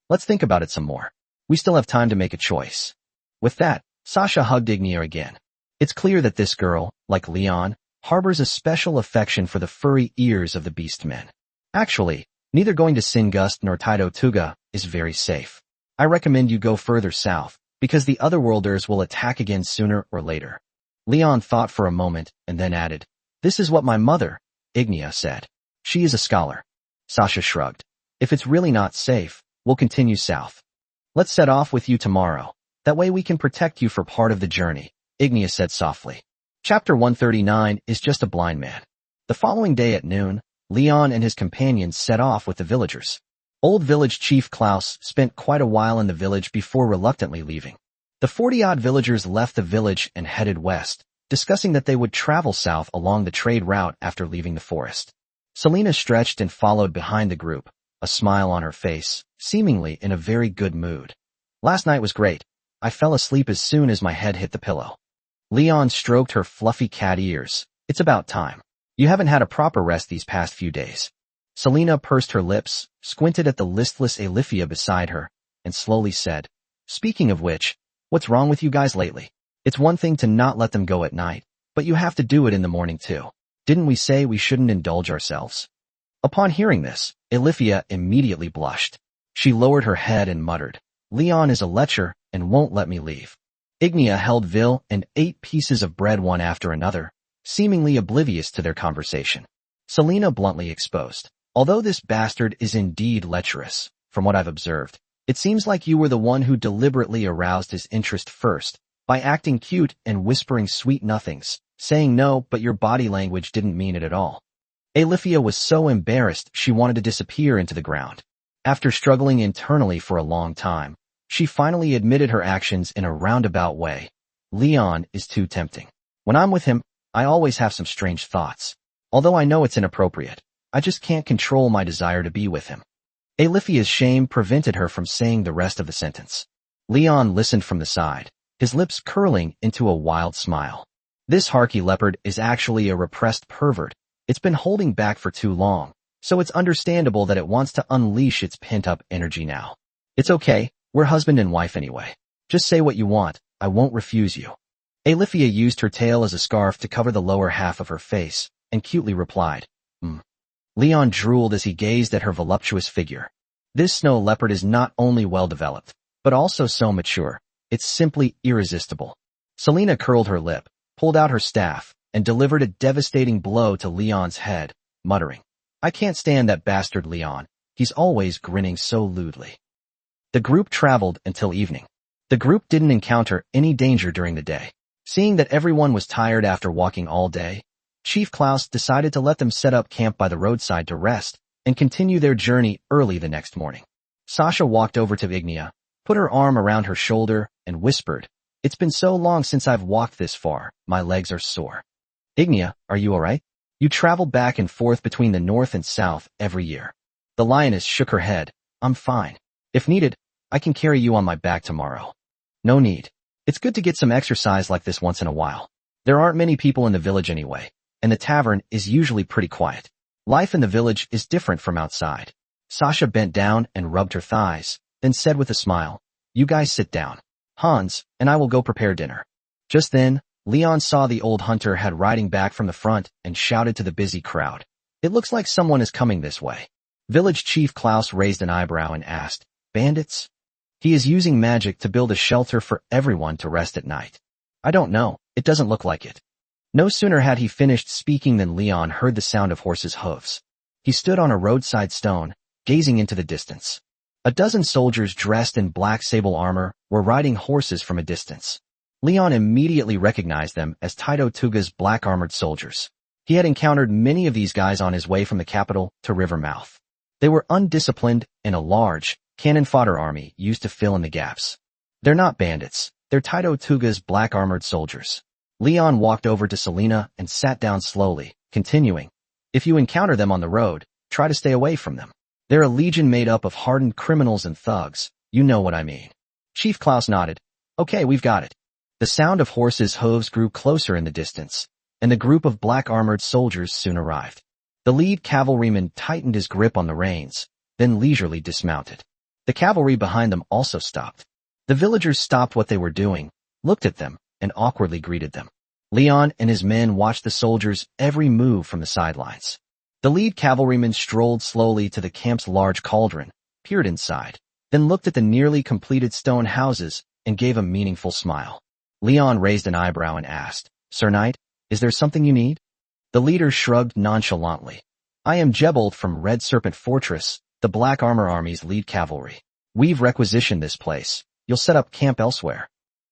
Let's think about it some more. We still have time to make a choice." With that, Sasha hugged Ignia again. It's clear that this girl, like Leon, harbors a special affection for the furry ears of the beast men. Actually, neither going to Singust nor Taitotuga is very safe. I recommend you go further south, because the otherworlders will attack again sooner or later. Leon thought for a moment and then added, "This is what my mother," Ignia said. "She is a scholar." Sasha shrugged. "If it's really not safe, we'll continue south. Let's set off with you tomorrow. That way we can protect you for part of the journey," Ignia said softly. Chapter 139 is just a blind man. The following day at noon, Leon and his companions set off with the villagers. Old village chief Klaus spent quite a while in the village before reluctantly leaving. The 40-odd villagers left the village and headed west, discussing that they would travel south along the trade route after leaving the forest. Selena stretched and followed behind the group, a smile on her face, seemingly in a very good mood. "Last night was great. I fell asleep as soon as my head hit the pillow." Leon stroked her fluffy cat ears. "It's about time. You haven't had a proper rest these past few days." Selena pursed her lips, squinted at the listless Alifia beside her, and slowly said, "Speaking of which, what's wrong with you guys lately? It's one thing to not let them go at night, but you have to do it in the morning too. Didn't we say we shouldn't indulge ourselves?" Upon hearing this, Alifia immediately blushed. She lowered her head and muttered, "Leon is a lecher and won't let me leave." Ignia held Vil and ate pieces of bread one after another, seemingly oblivious to their conversation. Selena bluntly exposed, "Although this bastard is indeed lecherous, from what I've observed, it seems like you were the one who deliberately aroused his interest first, by acting cute and whispering sweet nothings, saying no but your body language didn't mean it at all." Alifia was so embarrassed she wanted to disappear into the ground. After struggling internally for a long time, she finally admitted her actions in a roundabout way. "Leon is too tempting. When I'm with him, I always have some strange thoughts. Although I know it's inappropriate, I just can't control my desire to be with him." Alifia's shame prevented her from saying the rest of the sentence. Leon listened from the side, his lips curling into a wild smile. This harky leopard is actually a repressed pervert. It's been holding back for too long, so it's understandable that it wants to unleash its pent-up energy now. "It's okay, we're husband and wife anyway. Just say what you want, I won't refuse you. Alifia used her tail as a scarf to cover the lower half of her face, and cutely replied, Leon drooled as he gazed at her voluptuous figure. This snow leopard is not only well-developed, but also so mature. It's simply irresistible. Selena curled her lip, pulled out her staff, and delivered a devastating blow to Leon's head, muttering, I can't stand that bastard Leon. He's always grinning so lewdly. The group traveled until evening. The group didn't encounter any danger during the day. Seeing that everyone was tired after walking all day, Chief Klaus decided to let them set up camp by the roadside to rest and continue their journey early the next morning. Sasha walked over to Ignia, put her arm around her shoulder, and whispered, It's been so long since I've walked this far, my legs are sore. Ignia, are you alright? You travel back and forth between the north and south every year. The lioness shook her head. I'm fine. If needed, I can carry you on my back tomorrow. No need. It's good to get some exercise like this once in a while. There aren't many people in the village anyway, and the tavern is usually pretty quiet. Life in the village is different from outside. Sasha bent down and rubbed her thighs, then said with a smile, You guys sit down. Hans and I will go prepare dinner. Just then, Leon saw the old hunter head riding back from the front and shouted to the busy crowd. It looks like someone is coming this way. Village Chief Klaus raised an eyebrow and asked, Bandits? He is using magic to build a shelter for everyone to rest at night. I don't know, it doesn't look like it. No sooner had he finished speaking than Leon heard the sound of horses' hooves. He stood on a roadside stone, gazing into the distance. A dozen soldiers dressed in black sable armor were riding horses from a distance. Leon immediately recognized them as Taito Tuga's black-armored soldiers. He had encountered many of these guys on his way from the capital to Rivermouth. They were undisciplined and a large, cannon-fodder army used to fill in the gaps. They're not bandits, they're Taito Tuga's black-armored soldiers. Leon walked over to Selena and sat down slowly, continuing, If you encounter them on the road, try to stay away from them. They're a legion made up of hardened criminals and thugs, you know what I mean. Chief Klaus nodded. Okay, we've got it. The sound of horses' hooves grew closer in the distance, and the group of black-armored soldiers soon arrived. The lead cavalryman tightened his grip on the reins, then leisurely dismounted. The cavalry behind them also stopped. The villagers stopped what they were doing, looked at them, and awkwardly greeted them. Leon and his men watched the soldiers' every move from the sidelines. The lead cavalryman strolled slowly to the camp's large cauldron, peered inside, then looked at the nearly completed stone houses and gave a meaningful smile. Leon raised an eyebrow and asked, Sir Knight, is there something you need? The leader shrugged nonchalantly. I am Jebold from Red Serpent Fortress, the Black Armor Army's lead cavalry. We've requisitioned this place. You'll set up camp elsewhere.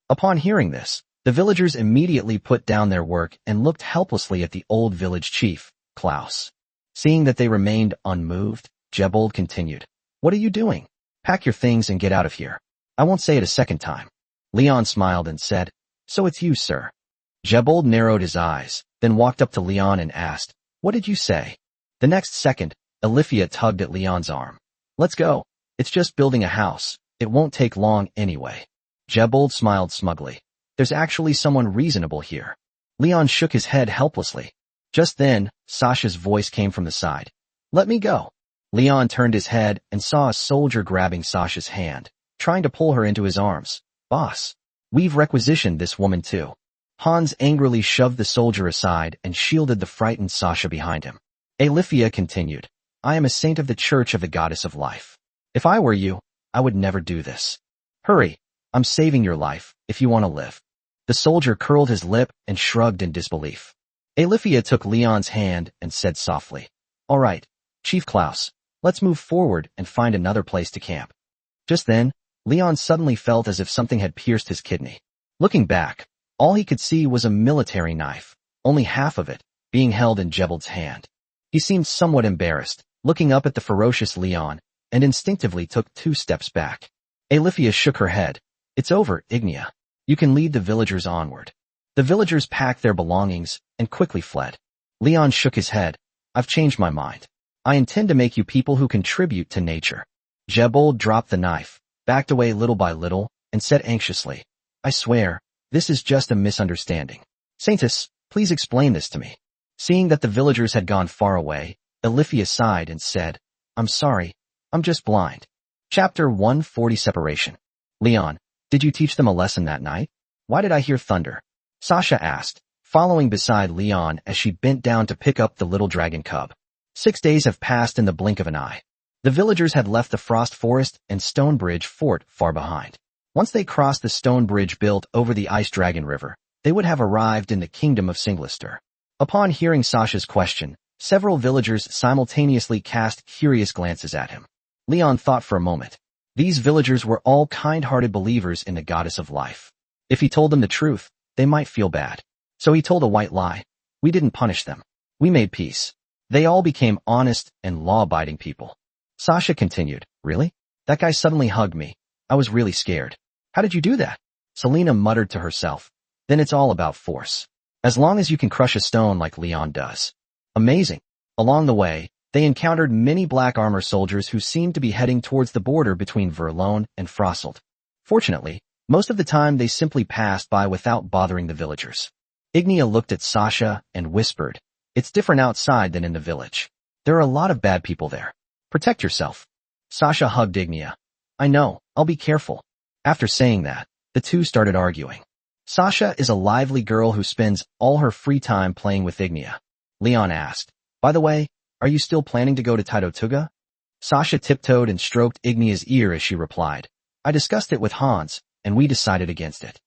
Upon hearing this, the villagers immediately put down their work and looked helplessly at the old village chief, Klaus. Seeing that they remained unmoved, Jebold continued. What are you doing? Pack your things and get out of here. I won't say it a second time. Leon smiled and said, So it's you, sir. Jebold narrowed his eyes, then walked up to Leon and asked, What did you say? The next second, Alifia tugged at Leon's arm. Let's go. It's just building a house. It won't take long anyway. Jebold smiled smugly. There's actually someone reasonable here. Leon shook his head helplessly. Just then, Sasha's voice came from the side. Let me go. Leon turned his head and saw a soldier grabbing Sasha's hand, trying to pull her into his arms. Boss, we've requisitioned this woman too. Hans angrily shoved the soldier aside and shielded the frightened Sasha behind him. Alifia continued. I am a saint of the Church of the Goddess of Life. If I were you, I would never do this. Hurry, I'm saving your life, if you want to live. The soldier curled his lip and shrugged in disbelief. Alifia took Leon's hand and said softly, All right, Chief Klaus, let's move forward and find another place to camp. Just then, Leon suddenly felt as if something had pierced his kidney. Looking back, all he could see was a military knife, only half of it, being held in Jebold's hand. He seemed somewhat embarrassed, looking up at the ferocious Leon, and instinctively took 2 steps back. Alifia shook her head. It's over, Ignia. You can lead the villagers onward. The villagers packed their belongings and quickly fled. Leon shook his head. I've changed my mind. I intend to make you people who contribute to nature. Jebold dropped the knife, backed away little by little, and said anxiously, I swear, this is just a misunderstanding. Saintess, please explain this to me. Seeing that the villagers had gone far away, Alifia sighed and said, I'm sorry, I'm just blind. Chapter 140 Separation. Leon, did you teach them a lesson that night? Why did I hear thunder? Sasha asked, following beside Leon as she bent down to pick up the little dragon cub. 6 days have passed in the blink of an eye. The villagers had left the Frost Forest and Stonebridge Fort far behind. Once they crossed the stone bridge built over the Ice Dragon River, they would have arrived in the kingdom of Singlistor. Upon hearing Sasha's question, several villagers simultaneously cast curious glances at him. Leon thought for a moment. These villagers were all kind-hearted believers in the goddess of life. If he told them the truth, they might feel bad. So he told a white lie. We didn't punish them. We made peace. They all became honest and law-abiding people. Sasha continued, Really? That guy suddenly hugged me. I was really scared. How did you do that? Selena muttered to herself. Then it's all about force. As long as you can crush a stone like Leon does. Amazing. Along the way, they encountered many black armor soldiers who seemed to be heading towards the border between Verlone and Frosselt. Fortunately, most of the time they simply passed by without bothering the villagers. Ignia looked at Sasha and whispered, It's different outside than in the village. There are a lot of bad people there. Protect yourself. Sasha hugged Ignia. I know, I'll be careful. After saying that, the two started arguing. Sasha is a lively girl who spends all her free time playing with Ignia. Leon asked, By the way, are you still planning to go to Taitotuga? Sasha tiptoed and stroked Ignia's ear as she replied, I discussed it with Hans, and we decided against it.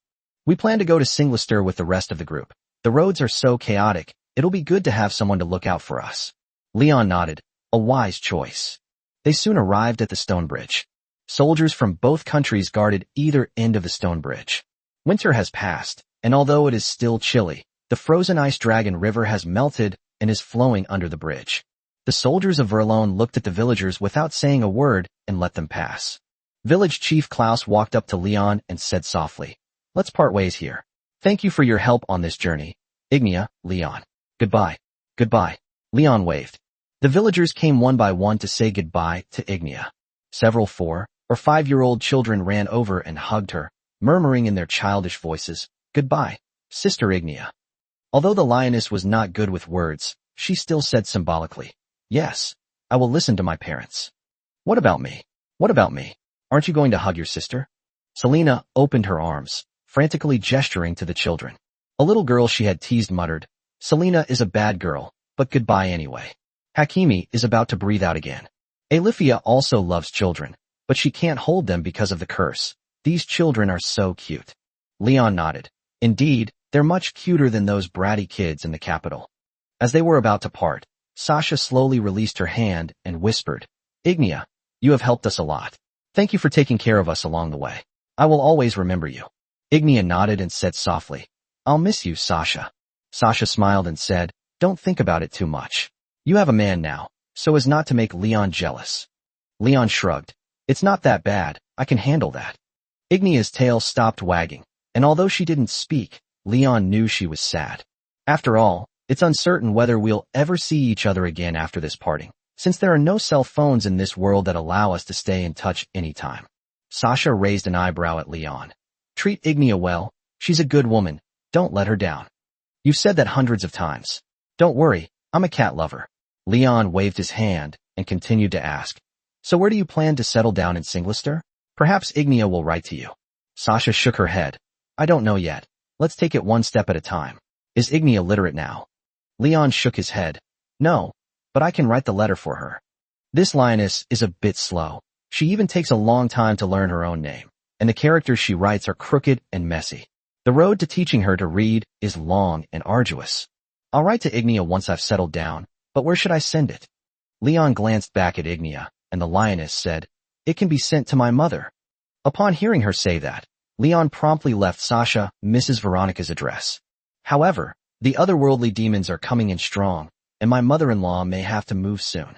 We plan to go to Singlistor with the rest of the group. The roads are so chaotic, it'll be good to have someone to look out for us. Leon nodded, a wise choice. They soon arrived at the stone bridge. Soldiers from both countries guarded either end of the stone bridge. Winter has passed, and although it is still chilly, the frozen Ice Dragon River has melted and is flowing under the bridge. The soldiers of Verlone looked at the villagers without saying a word and let them pass. Village Chief Klaus walked up to Leon and said softly, Let's part ways here. Thank you for your help on this journey. Ignia, Leon. Goodbye. Goodbye. Leon waved. The villagers came one by one to say goodbye to Ignia. Several 4- or 5-year-old children ran over and hugged her, murmuring in their childish voices, Goodbye, Sister Ignia. Although the lioness was not good with words, she still said symbolically, Yes, I will listen to my parents. What about me? What about me? Aren't you going to hug your sister? Selena opened her arms, frantically gesturing to the children. A little girl she had teased muttered, Selena is a bad girl, but goodbye anyway. Hakimi is about to breathe out again. Alifia also loves children, but she can't hold them because of the curse. These children are so cute. Leon nodded. Indeed, they're much cuter than those bratty kids in the capital. As they were about to part, Sasha slowly released her hand and whispered, Ignia, you have helped us a lot. Thank you for taking care of us along the way. I will always remember you. Ignia nodded and said softly, I'll miss you, Sasha. Sasha smiled and said, Don't think about it too much. You have a man now, so as not to make Leon jealous. Leon shrugged. It's not that bad, I can handle that. Ignia's tail stopped wagging, and although she didn't speak, Leon knew she was sad. After all, it's uncertain whether we'll ever see each other again after this parting, since there are no cell phones in this world that allow us to stay in touch anytime. Sasha raised an eyebrow at Leon. Treat Ignia well, she's a good woman, don't let her down. You've said that hundreds of times. Don't worry, I'm a cat lover. Leon waved his hand and continued to ask, So where do you plan to settle down in Singlistor? Perhaps Ignia will write to you. Sasha shook her head. I don't know yet. Let's take it one step at a time. Is Ignia literate now? Leon shook his head. No, but I can write the letter for her. This lioness is a bit slow. She even takes a long time to learn her own name, and the characters she writes are crooked and messy. The road to teaching her to read is long and arduous. I'll write to Ignia once I've settled down, but where should I send it? Leon glanced back at Ignia, and the lioness said, It can be sent to my mother. Upon hearing her say that, Leon promptly left Sasha Mrs. Veronica's address. However, the otherworldly demons are coming in strong, and my mother-in-law may have to move soon.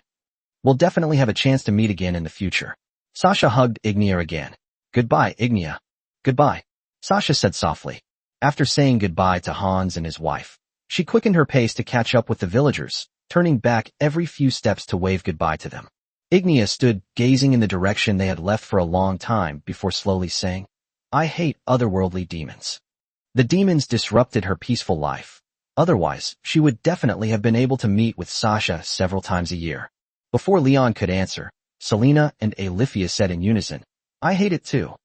We'll definitely have a chance to meet again in the future. Sasha hugged Ignia again. Goodbye, Ignia. Goodbye, Sasha said softly. After saying goodbye to Hans and his wife, she quickened her pace to catch up with the villagers, turning back every few steps to wave goodbye to them. Ignia stood gazing in the direction they had left for a long time before slowly saying, I hate otherworldly demons. The demons disrupted her peaceful life. Otherwise, she would definitely have been able to meet with Sasha several times a year. Before Leon could answer, Selena and Alifia said in unison, I hate it too.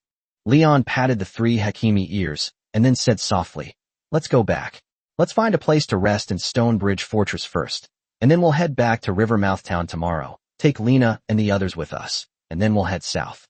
Leon patted the 3 Hakimi ears, and then said softly, "Let's go back. Let's find a place to rest in Stonebridge Fortress first, and then we'll head back to Rivermouth Town tomorrow, take Lena and the others with us, and then we'll head south."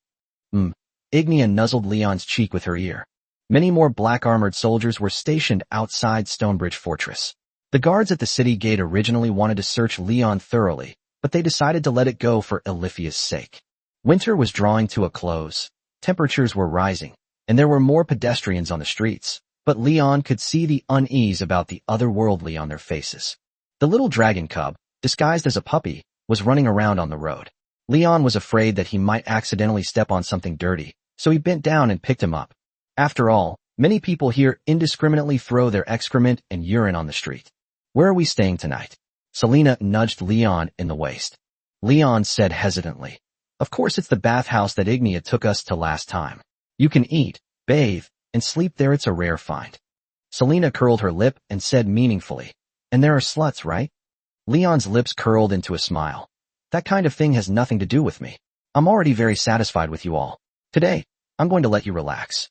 Ignia nuzzled Leon's cheek with her ear. Many more black-armored soldiers were stationed outside Stonebridge Fortress. The guards at the city gate originally wanted to search Leon thoroughly, but they decided to let it go for Aliphia's sake. Winter was drawing to a close, temperatures were rising, and there were more pedestrians on the streets, but Leon could see the unease about the otherworldly on their faces. The little dragon cub, disguised as a puppy, was running around on the road. Leon was afraid that he might accidentally step on something dirty, so he bent down and picked him up. After all, many people here indiscriminately throw their excrement and urine on the street. "Where are we staying tonight?" Selena nudged Leon in the waist. Leon said hesitantly, "Of course it's the bathhouse that Ignia took us to last time. You can eat, bathe, and sleep there. It's a rare find." Selena curled her lip and said meaningfully, "And there are sluts, right?" Leon's lips curled into a smile. "That kind of thing has nothing to do with me. I'm already very satisfied with you all. Today, I'm going to let you relax."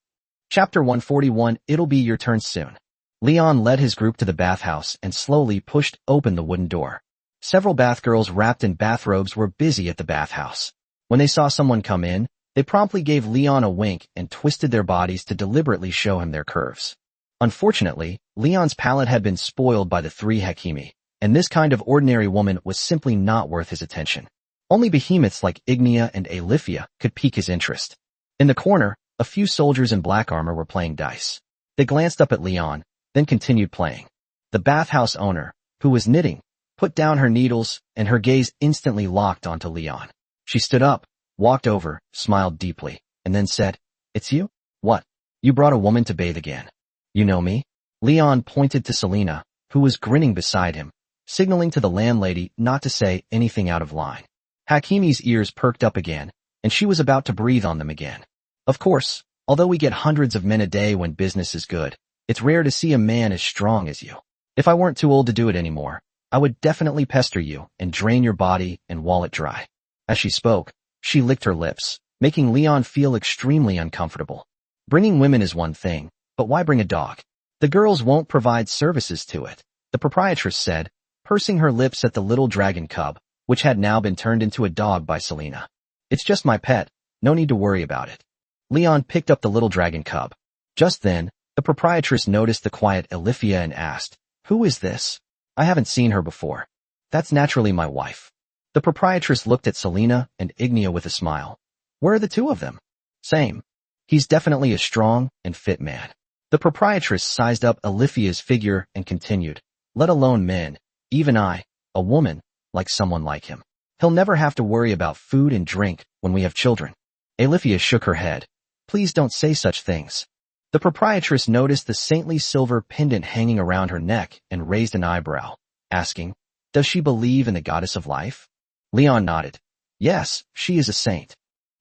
Chapter 141, It'll be your turn soon. Leon led his group to the bathhouse and slowly pushed open the wooden door. Several bathgirls wrapped in bathrobes were busy at the bathhouse. When they saw someone come in, they promptly gave Leon a wink and twisted their bodies to deliberately show him their curves. Unfortunately, Leon's palate had been spoiled by the three Hakimi, and this kind of ordinary woman was simply not worth his attention. Only behemoths like Ignia and Alifia could pique his interest. In the corner, a few soldiers in black armor were playing dice. They glanced up at Leon, then continued playing. The bathhouse owner, who was knitting, put down her needles, and her gaze instantly locked onto Leon. She stood up, walked over, smiled deeply, and then said, "It's you? What? You brought a woman to bathe again. You know me?" Leon pointed to Selena, who was grinning beside him, signaling to the landlady not to say anything out of line. Hakimi's ears perked up again, and she was about to breathe on them again. "Of course, although we get hundreds of men a day when business is good, it's rare to see a man as strong as you. If I weren't too old to do it anymore, I would definitely pester you and drain your body and wallet dry." As she spoke, she licked her lips, making Leon feel extremely uncomfortable. Bringing women is one thing, but why bring a dog? "The girls won't provide services to it," the proprietress said, pursing her lips at the little dragon cub, which had now been turned into a dog by Selena. "It's just my pet, no need to worry about it." Leon picked up the little dragon cub. Just then, the proprietress noticed the quiet Alifia and asked, "Who is this? I haven't seen her before." "That's naturally my wife." The proprietress looked at Selena and Ignia with a smile. "Where are the two of them?" "Same. He's definitely a strong and fit man." The proprietress sized up Alifia's figure and continued, "Let alone men, even I, a woman, like someone like him. He'll never have to worry about food and drink when we have children." Alifia shook her head. "Please don't say such things." The proprietress noticed the saintly silver pendant hanging around her neck and raised an eyebrow, asking, "Does she believe in the goddess of life?" Leon nodded. "Yes, she is a saint."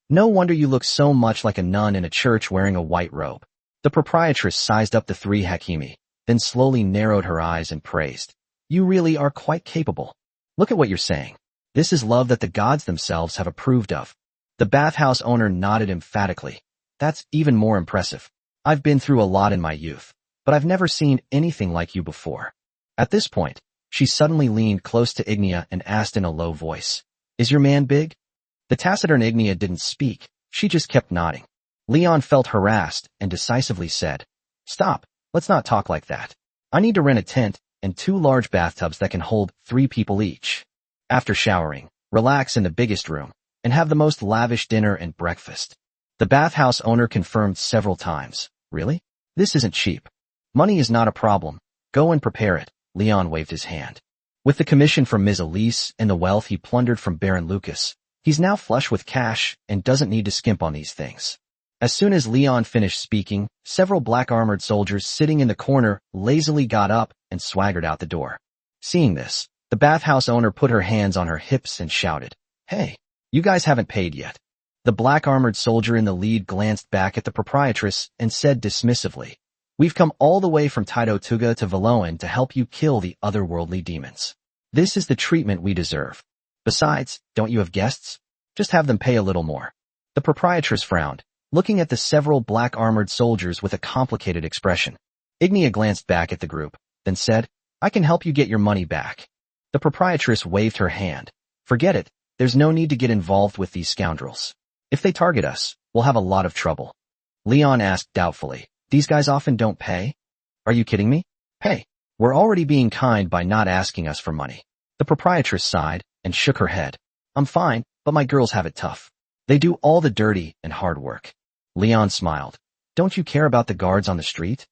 "No wonder you look so much like a nun in a church wearing a white robe." The proprietress sized up the three Hakimi, then slowly narrowed her eyes and praised, "You really are quite capable. Look at what you're saying. This is love that the gods themselves have approved of." The bathhouse owner nodded emphatically. "That's even more impressive. I've been through a lot in my youth, but I've never seen anything like you before." At this point, she suddenly leaned close to Ignia and asked in a low voice, "Is your man big?" The taciturn Ignia didn't speak, she just kept nodding. Leon felt harassed and decisively said, "Stop, let's not talk like that. I need to rent a tent and 2 large bathtubs that can hold 3 people each. After showering, relax in the biggest room, and have the most lavish dinner and breakfast." The bathhouse owner confirmed several times, "Really? This isn't cheap." "Money is not a problem. Go and prepare it." Leon waved his hand. With the commission from Ms. Elise and the wealth he plundered from Baron Lucas, he's now flush with cash and doesn't need to skimp on these things. As soon as Leon finished speaking, several black-armored soldiers sitting in the corner lazily got up and swaggered out the door. Seeing this, the bathhouse owner put her hands on her hips and shouted, "Hey, you guys haven't paid yet." The black-armored soldier in the lead glanced back at the proprietress and said dismissively, "We've come all the way from Taitotuga to Valoan to help you kill the otherworldly demons. This is the treatment we deserve. Besides, don't you have guests? Just have them pay a little more." The proprietress frowned. looking at the several black-armored soldiers with a complicated expression. Ignia glanced back at the group, then said, "I can help you get your money back." The proprietress waved her hand. "Forget it, there's no need to get involved with these scoundrels. If they target us, we'll have a lot of trouble." Leon asked doubtfully, "These guys often don't pay?" "Are you kidding me? Pay? We're already being kind by not asking us for money." The proprietress sighed and shook her head. "I'm fine, but my girls have it tough. They do all the dirty and hard work." Leon smiled. "Don't you care about the guards on the street?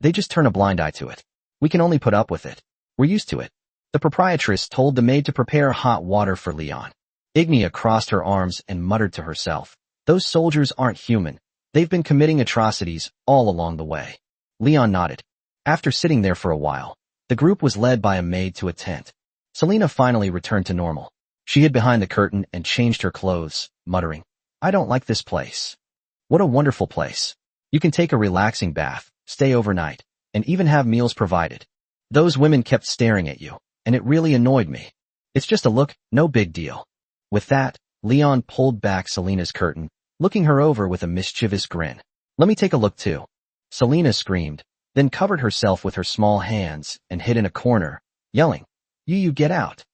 They just turn a blind eye to it. We can only put up with it. We're used to it." The proprietress told the maid to prepare hot water for Leon. Ignia crossed her arms and muttered to herself, "Those soldiers aren't human. They've been committing atrocities all along the way." Leon nodded. After sitting there for a while, the group was led by a maid to a tent. Selena finally returned to normal. She hid behind the curtain and changed her clothes, muttering, "I don't like this place. What a wonderful place. You can take a relaxing bath, stay overnight, and even have meals provided. Those women kept staring at you, and it really annoyed me. It's just a look, no big deal." With that, Leon pulled back Selena's curtain, looking her over with a mischievous grin. "Let me take a look too." Selena screamed, then covered herself with her small hands and hid in a corner, yelling, You get out.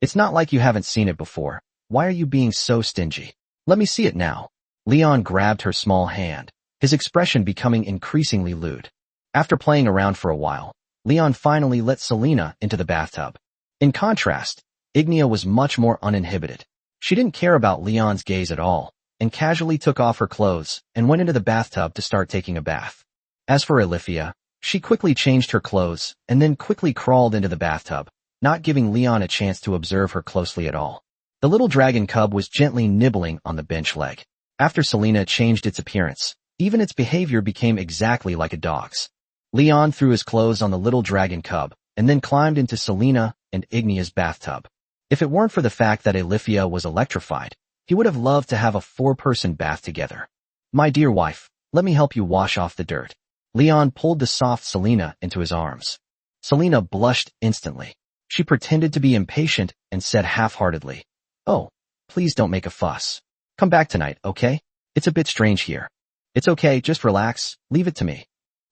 It's not like you haven't seen it before. Why are you being so stingy? Let me see it now." Leon grabbed her small hand, his expression becoming increasingly lewd. After playing around for a while, Leon finally let Selena into the bathtub. In contrast, Ignia was much more uninhibited. She didn't care about Leon's gaze at all, and casually took off her clothes and went into the bathtub to start taking a bath. As for Alifia, she quickly changed her clothes and then quickly crawled into the bathtub, not giving Leon a chance to observe her closely at all. The little dragon cub was gently nibbling on the bench leg. After Selena changed its appearance, even its behavior became exactly like a dog's. Leon threw his clothes on the little dragon cub and then climbed into Selena and Ignia's bathtub. If it weren't for the fact that Alifia was electrified, he would have loved to have a four-person bath together. "My dear wife, let me help you wash off the dirt." Leon pulled the soft Selena into his arms. Selena blushed instantly. She pretended to be impatient and said half-heartedly, "Oh, please don't make a fuss. Come back tonight, okay? It's a bit strange here." "It's okay, just relax, leave it to me."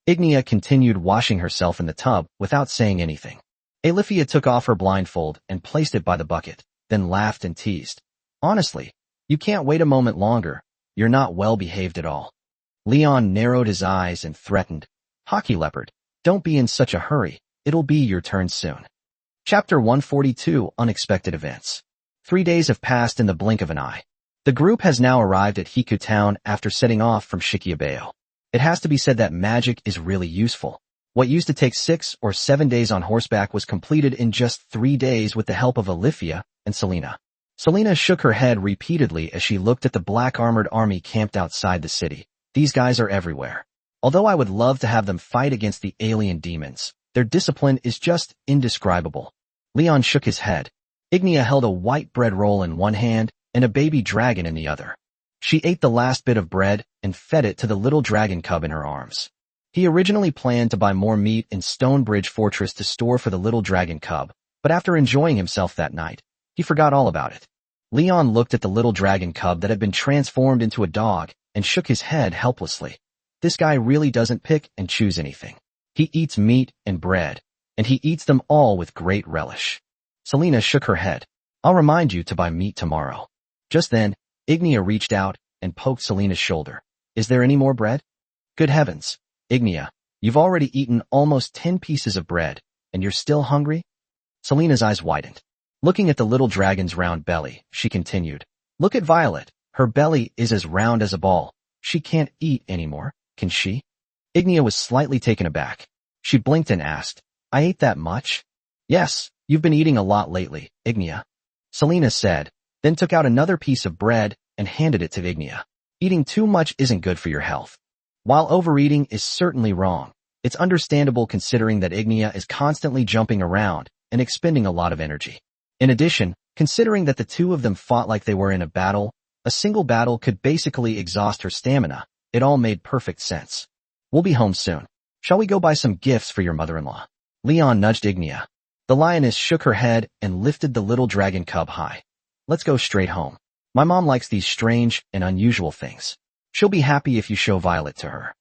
Ignia continued washing herself in the tub without saying anything. Alifia took off her blindfold and placed it by the bucket, then laughed and teased, "Honestly, you can't wait a moment longer. You're not well behaved at all." Leon narrowed his eyes and threatened, "Hockey leopard, don't be in such a hurry. It'll be your turn soon." Chapter 142, Unexpected Events. 3 days have passed in the blink of an eye. The group has now arrived at Hiku Town after setting off from Shikiabayo. It has to be said that magic is really useful. What used to take 6 or 7 days on horseback was completed in just 3 days with the help of Alifia and Selena. Selena shook her head repeatedly as she looked at the black armored army camped outside the city. These guys are everywhere. Although I would love to have them fight against the alien demons, their discipline is just indescribable. Leon shook his head. Ignia held a white bread roll in one hand and a baby dragon in the other. She ate the last bit of bread and fed it to the little dragon cub in her arms. He originally planned to buy more meat in Stonebridge Fortress to store for the little dragon cub, but after enjoying himself that night, he forgot all about it. Leon looked at the little dragon cub that had been transformed into a dog and shook his head helplessly. This guy really doesn't pick and choose anything. He eats meat and bread, and he eats them all with great relish. Selena shook her head. "I'll remind you to buy meat tomorrow." Just then, Ignia reached out and poked Selena's shoulder. "Is there any more bread?" "Good heavens, Ignia, you've already eaten almost 10 pieces of bread, and you're still hungry?" Selena's eyes widened. Looking at the little dragon's round belly, she continued, "Look at Violet. Her belly is as round as a ball. She can't eat anymore, can she?" Ignia was slightly taken aback. She blinked and asked, "I ate that much?" "Yes, you've been eating a lot lately, Ignia," Selena said, then took out another piece of bread and handed it to Ignia. "Eating too much isn't good for your health. While overeating is certainly wrong, it's understandable considering that Ignia is constantly jumping around and expending a lot of energy. In addition, considering that the two of them fought like they were in a battle, a single battle could basically exhaust her stamina. It all made perfect sense. "We'll be home soon. Shall we go buy some gifts for your mother-in-law?" Leon nudged Ignia. The lioness shook her head and lifted the little dragon cub high. "Let's go straight home. My mom likes these strange and unusual things." She'll be happy if you show Violet to her.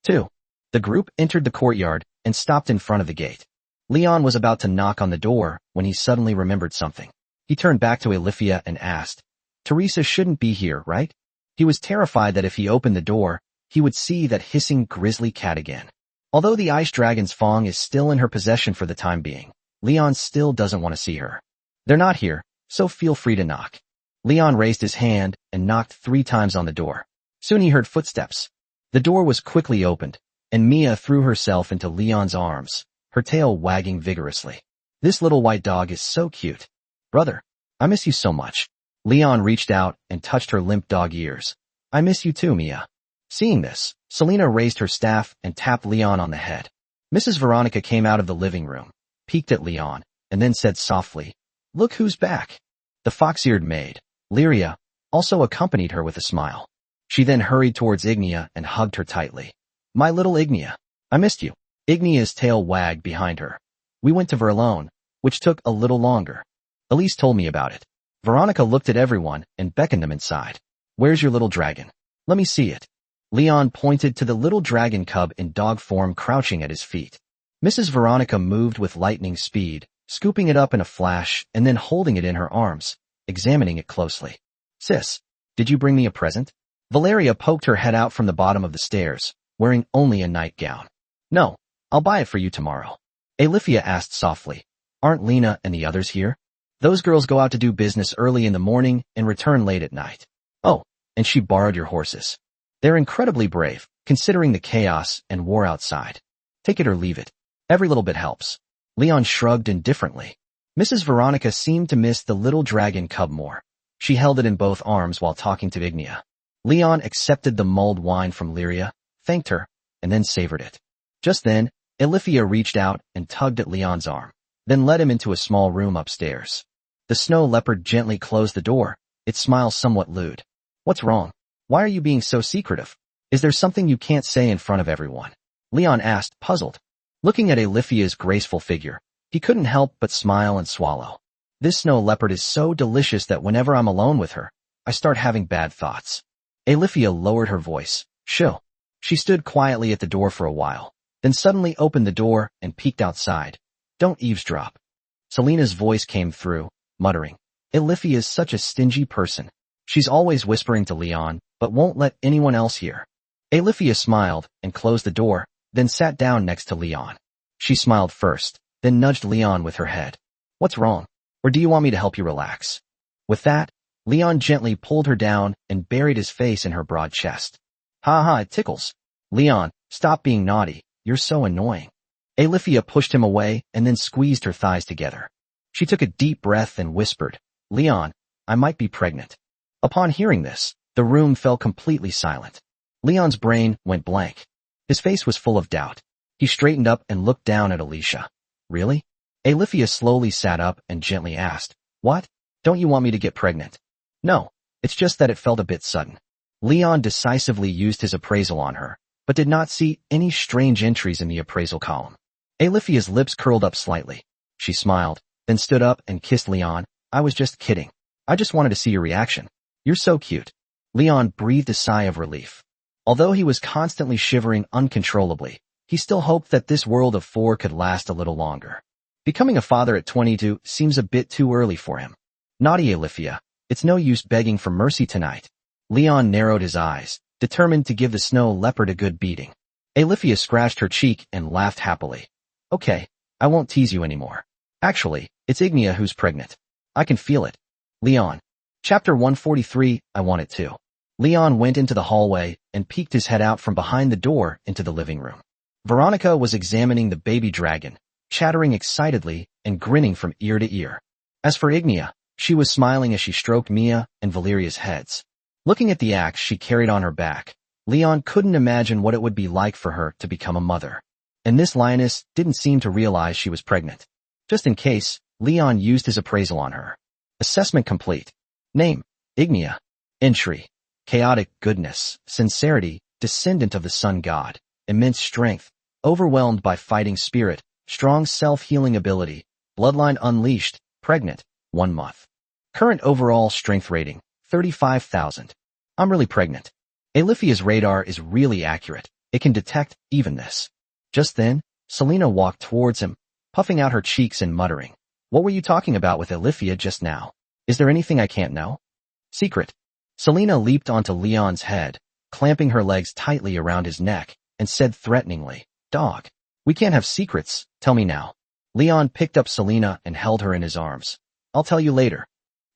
2. The group entered the courtyard and stopped in front of the gate. Leon was about to knock on the door when he suddenly remembered something. He turned back to Alifia and asked, Teresa shouldn't be here, right? He was terrified that if he opened the door, he would see that hissing grisly cat again. Although the ice dragon's fang is still in her possession for the time being, Leon still doesn't want to see her. They're not here, so feel free to knock. Leon raised his hand and knocked 3 times on the door. Soon he heard footsteps. The door was quickly opened, and Mia threw herself into Leon's arms, her tail wagging vigorously. This little white dog is so cute. Brother, I miss you so much. Leon reached out and touched her limp dog ears. I miss you too, Mia. Seeing this, Selena raised her staff and tapped Leon on the head. Mrs. Veronica came out of the living room, peeked at Leon, and then said softly, Look who's back. The fox-eared maid, Lyria, also accompanied her with a smile. She then hurried towards Ignia and hugged her tightly. My little Ignia, I missed you. Ignia's tail wagged behind her. We went to Verlone, which took a little longer. Elise told me about it. Veronica looked at everyone and beckoned them inside. Where's your little dragon? Let me see it. Leon pointed to the little dragon cub in dog form crouching at his feet. Mrs. Veronica moved with lightning speed, scooping it up in a flash and then holding it in her arms, examining it closely. Sis, did you bring me a present? Valeria poked her head out from the bottom of the stairs, wearing only a nightgown. No, I'll buy it for you tomorrow. Alifia asked softly. Aren't Lena and the others here? Those girls go out to do business early in the morning and return late at night. Oh, and she borrowed your horses. They're incredibly brave, considering the chaos and war outside. Take it or leave it. Every little bit helps. Leon shrugged indifferently. Mrs. Veronica seemed to miss the little dragon cub more. She held it in both arms while talking to Ignia. Leon accepted the mulled wine from Lyria, thanked her, and then savored it. Just then, Alifia reached out and tugged at Leon's arm, then led him into a small room upstairs. The snow leopard gently closed the door, its smile somewhat lewd. What's wrong? Why are you being so secretive? Is there something you can't say in front of everyone? Leon asked, puzzled. Looking at Alifia's graceful figure, he couldn't help but smile and swallow. This snow leopard is so delicious that whenever I'm alone with her, I start having bad thoughts. Alifia lowered her voice. Shoo. She stood quietly at the door for a while, then suddenly opened the door and peeked outside. Don't eavesdrop. Selena's voice came through, muttering. Alifia is such a stingy person. She's always whispering to Leon, but won't let anyone else hear. Alifia smiled and closed the door, then sat down next to Leon. She smiled first, then nudged Leon with her head. What's wrong? Or do you want me to help you relax? With that, Leon gently pulled her down and buried his face in her broad chest. Ha ha, it tickles. Leon, stop being naughty. You're so annoying. Alifia pushed him away and then squeezed her thighs together. She took a deep breath and whispered, Leon, I might be pregnant. Upon hearing this, the room fell completely silent. Leon's brain went blank. His face was full of doubt. He straightened up and looked down at Alicia. Really? Alifia slowly sat up and gently asked, What? Don't you want me to get pregnant? No, it's just that it felt a bit sudden. Leon decisively used his appraisal on her, but did not see any strange entries in the appraisal column. Alifia's lips curled up slightly. She smiled, then stood up and kissed Leon. I was just kidding. I just wanted to see your reaction. You're so cute. Leon breathed a sigh of relief. Although he was constantly shivering uncontrollably, he still hoped that this world of 4 could last a little longer. Becoming a father at 22 seems a bit too early for him. Naughty Alifia, it's no use begging for mercy tonight. Leon narrowed his eyes, determined to give the snow leopard a good beating. Alifia scratched her cheek and laughed happily. Okay, I won't tease you anymore. Actually, it's Ignia who's pregnant. I can feel it. Leon. Chapter 143, I want it too. Leon went into the hallway and peeked his head out from behind the door into the living room. Veronica was examining the baby dragon, chattering excitedly and grinning from ear to ear. As for Ignia, she was smiling as she stroked Mia and Valeria's heads. Looking at the axe she carried on her back, Leon couldn't imagine what it would be like for her to become a mother. And this lioness didn't seem to realize she was pregnant. Just in case, Leon used his appraisal on her. Assessment complete. Name, Ignia. Entry, chaotic goodness, sincerity, descendant of the sun god, immense strength, overwhelmed by fighting spirit, strong self-healing ability, bloodline unleashed, pregnant, 1 month. Current overall strength rating, 35,000. I'm really pregnant. Aliphia's radar is really accurate. It can detect even this. Just then, Selena walked towards him, puffing out her cheeks and muttering, "What were you talking about with Alifia just now? Is there anything I can't know?" "Secret." Selena leaped onto Leon's head, clamping her legs tightly around his neck, and said threateningly, "Dog, we can't have secrets, tell me now." Leon picked up Selena and held her in his arms. "I'll tell you later."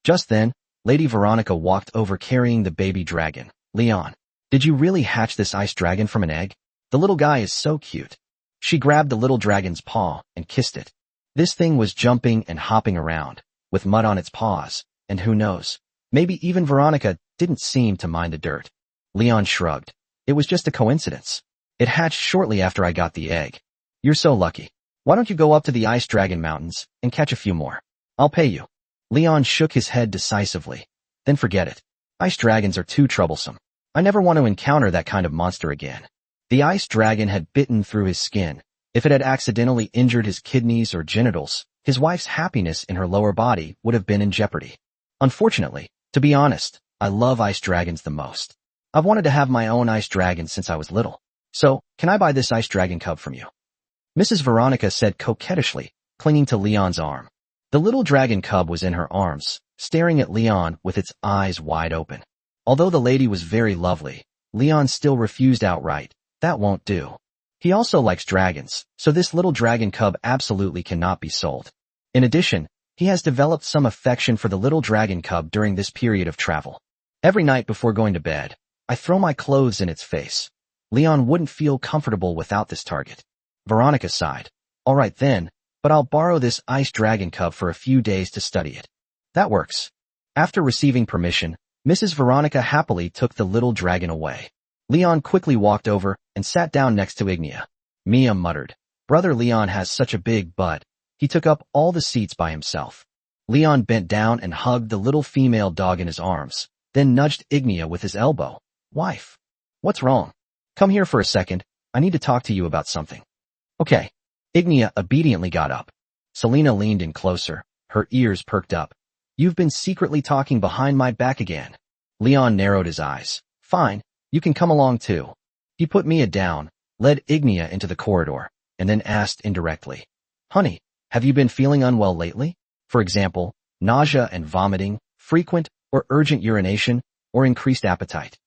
Just then, Lady Veronica walked over carrying the baby dragon. "Leon, did you really hatch this ice dragon from an egg? The little guy is so cute." She grabbed the little dragon's paw and kissed it. This thing was jumping and hopping around, with mud on its paws, and who knows, maybe even Veronica didn't seem to mind the dirt. Leon shrugged. "It was just a coincidence. It hatched shortly after I got the egg. You're so lucky. Why don't you go up to the Ice Dragon Mountains and catch a few more? I'll pay you." Leon shook his head decisively. "Then forget it. Ice dragons are too troublesome. I never want to encounter that kind of monster again." The ice dragon had bitten through his skin. If it had accidentally injured his kidneys or genitals, his wife's happiness in her lower body would have been in jeopardy. Unfortunately, to be honest, I love ice dragons the most. I've wanted to have my own ice dragon since I was little. So, can I buy this ice dragon cub from you?" Mrs. Veronica said coquettishly, clinging to Leon's arm. The little dragon cub was in her arms, staring at Leon with its eyes wide open. Although the lady was very lovely, Leon still refused outright. That won't do. He also likes dragons, so this little dragon cub absolutely cannot be sold. In addition, he has developed some affection for the little dragon cub during this period of travel. Every night before going to bed, I throw my clothes in its face. Leon wouldn't feel comfortable without this target. Veronica sighed. "All right then, but I'll borrow this ice dragon cub for a few days to study it." "That works." After receiving permission, Mrs. Veronica happily took the little dragon away. Leon quickly walked over and sat down next to Ignia. Mia muttered, "Brother Leon has such a big butt. He took up all the seats by himself." Leon bent down and hugged the little female dog in his arms, then nudged Ignia with his elbow. "Wife, what's wrong? Come here for a second. I need to talk to you about something." "Okay." Ignia obediently got up. Selena leaned in closer, her ears perked up. "You've been secretly talking behind my back again." Leon narrowed his eyes. "Fine, you can come along too." He put Mia down, led Ignia into the corridor, and then asked indirectly, "Honey, have you been feeling unwell lately? For example, nausea and vomiting, frequent or urgent urination, or increased appetite?"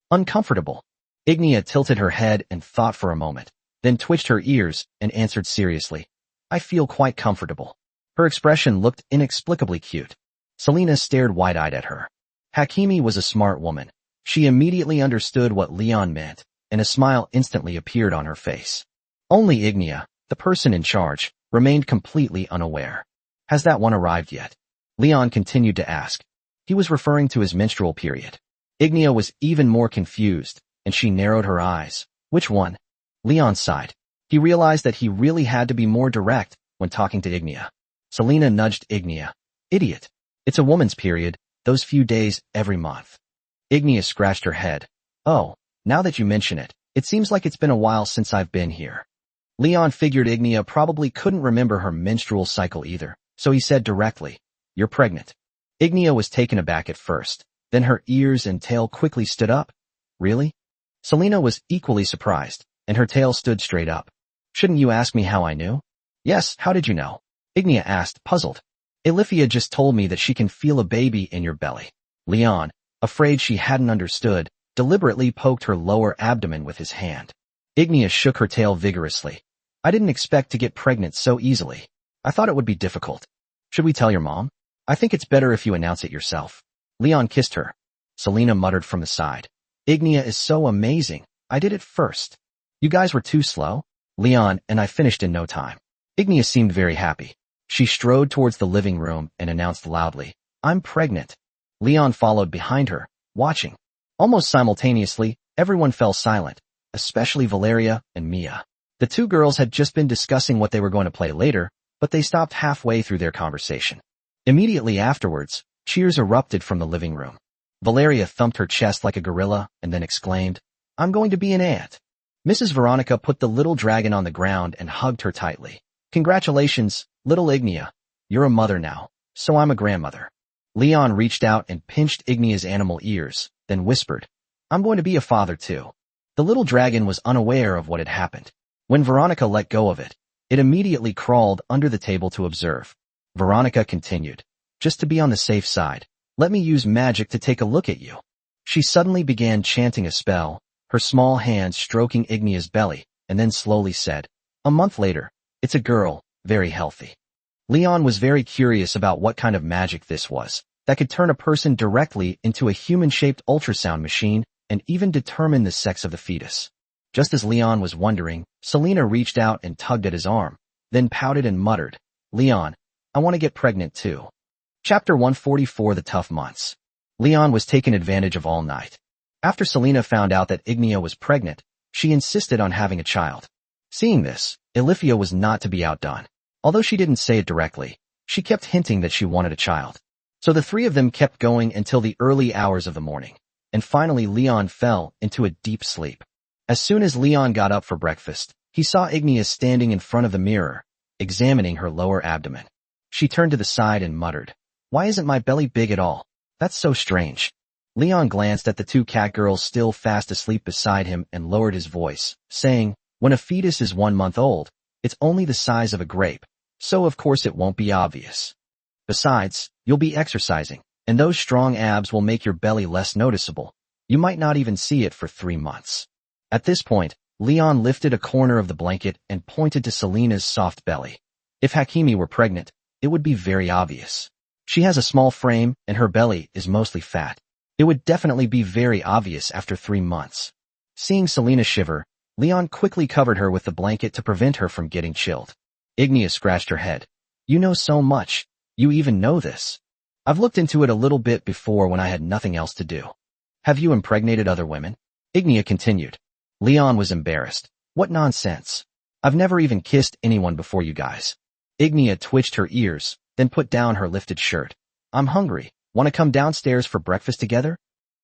"Uncomfortable." Ignia tilted her head and thought for a moment, then twitched her ears and answered seriously, "I feel quite comfortable." Her expression looked inexplicably cute. Selena stared wide-eyed at her. Hakimi was a smart woman. She immediately understood what Leon meant, and a smile instantly appeared on her face. Only Ignia, the person in charge, remained completely unaware. "Has that one arrived yet?" Leon continued to ask. He was referring to his menstrual period. Ignia was even more confused, and she narrowed her eyes. "Which one?" Leon sighed. He realized that he really had to be more direct when talking to Ignia. Selena nudged Ignia. "Idiot. It's a woman's period, those few days every month." Ignia scratched her head. "Oh, now that you mention it, it seems like it's been a while since I've been here." Leon figured Ignia probably couldn't remember her menstrual cycle either, so he said directly, "You're pregnant." Ignia was taken aback at first, then her ears and tail quickly stood up. "Really?" Selena was equally surprised, and her tail stood straight up. "Shouldn't you ask me how I knew?" "Yes, how did you know?" Ignia asked, puzzled. "Alifia just told me that she can feel a baby in your belly." Leon, afraid she hadn't understood, deliberately poked her lower abdomen with his hand. Ignia shook her tail vigorously. "I didn't expect to get pregnant so easily. I thought it would be difficult. Should we tell your mom? I think it's better if you announce it yourself." Leon kissed her. Selena muttered from the side, "Ignia is so amazing. I did it first. You guys were too slow." Leon and I finished in no time. Ignia seemed very happy. She strode towards the living room and announced loudly, "I'm pregnant." Leon followed behind her, watching. Almost simultaneously, everyone fell silent, especially Valeria and Mia. The two girls had just been discussing what they were going to play later, but they stopped halfway through their conversation. Immediately afterwards, cheers erupted from the living room. Valeria thumped her chest like a gorilla and then exclaimed, "I'm going to be an aunt." Mrs. Veronica put the little dragon on the ground and hugged her tightly. "Congratulations, little Ignia. You're a mother now, so I'm a grandmother." Leon reached out and pinched Ignia's animal ears, then whispered, I'm going to be a father too. The little dragon was unaware of what had happened. When Veronica let go of it, it immediately crawled under the table to observe. Veronica continued, just to be on the safe side, let me use magic to take a look at you. She suddenly began chanting a spell, her small hand stroking Ignea's belly, and then slowly said, a month later, it's a girl, very healthy. Leon was very curious about what kind of magic this was, that could turn a person directly into a human-shaped ultrasound machine and even determine the sex of the fetus. Just as Leon was wondering, Selena reached out and tugged at his arm, then pouted and muttered, Leon, I want to get pregnant too. Chapter 144 The Tough Months. Leon was taken advantage of all night. After Selena found out that Ignea was pregnant, she insisted on having a child. Seeing this, Ilifia was not to be outdone. Although she didn't say it directly, she kept hinting that she wanted a child. So the three of them kept going until the early hours of the morning, and finally Leon fell into a deep sleep. As soon as Leon got up for breakfast, he saw Ignea standing in front of the mirror, examining her lower abdomen. She turned to the side and muttered, why isn't my belly big at all? That's so strange. Leon glanced at the two cat girls still fast asleep beside him and lowered his voice, saying, when a fetus is 1 month old, it's only the size of a grape, so of course it won't be obvious. Besides, you'll be exercising, and those strong abs will make your belly less noticeable. You might not even see it for 3 months. At this point, Leon lifted a corner of the blanket and pointed to Selena's soft belly. If Hakimi were pregnant, it would be very obvious. She has a small frame, and her belly is mostly fat. It would definitely be very obvious after 3 months. Seeing Selena shiver, Leon quickly covered her with the blanket to prevent her from getting chilled. Ignea scratched her head. You know so much. You even know this. I've looked into it a little bit before when I had nothing else to do. Have you impregnated other women? Ignea continued. Leon was embarrassed. What nonsense. I've never even kissed anyone before you guys. Ignea twitched her ears, then put down her lifted shirt. I'm hungry. Want to come downstairs for breakfast together?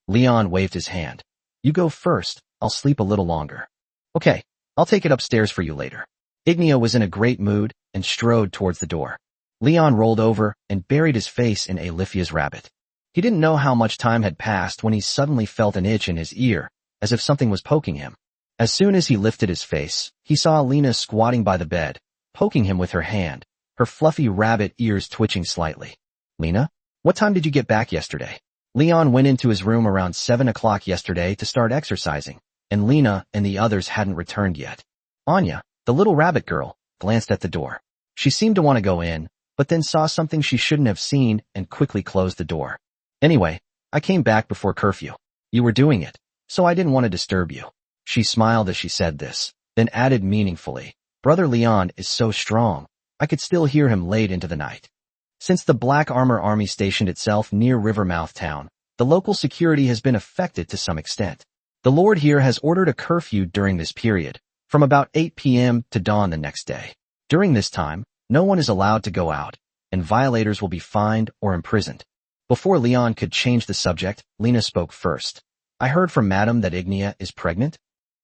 Leon waved his hand. You go first. I'll sleep a little longer. Okay, I'll take it upstairs for you later. Ignea was in a great mood and strode towards the door. Leon rolled over and buried his face in Alifia's rabbit. He didn't know how much time had passed when he suddenly felt an itch in his ear, as if something was poking him. As soon as he lifted his face, he saw Alina squatting by the bed, poking him with her hand, her fluffy rabbit ears twitching slightly. Lena, what time did you get back yesterday? Leon went into his room around 7 o'clock yesterday to start exercising, and Lena and the others hadn't returned yet. Anya, the little rabbit girl, glanced at the door. She seemed to want to go in, but then saw something she shouldn't have seen and quickly closed the door. Anyway, I came back before curfew. You were doing it, so I didn't want to disturb you. She smiled as she said this, then added meaningfully, Brother Leon is so strong, I could still hear him late into the night. Since the Black Armor Army stationed itself near Rivermouth Town, the local security has been affected to some extent. The Lord here has ordered a curfew during this period, from about 8 p.m. to dawn the next day. During this time, no one is allowed to go out, and violators will be fined or imprisoned. Before Leon could change the subject, Lena spoke first. I heard from Madam that Ignea is pregnant.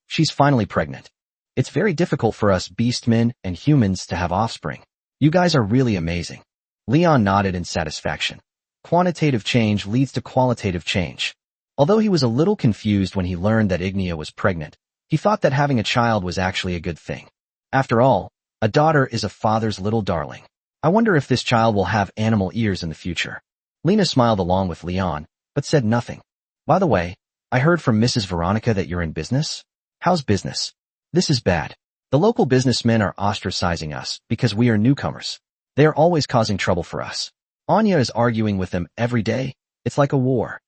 She's finally pregnant. It's very difficult for us beastmen and humans to have offspring. You guys are really amazing. Leon nodded in satisfaction. Quantitative change leads to qualitative change. Although he was a little confused when he learned that Ignea was pregnant, he thought that having a child was actually a good thing. After all, a daughter is a father's little darling. I wonder if this child will have animal ears in the future. Lena smiled along with Leon, but said nothing. By the way, I heard from Mrs. Veronica that you're in business? How's business? This is bad. The local businessmen are ostracizing us because we are newcomers. They are always causing trouble for us. Anya is arguing with them every day. It's like a war.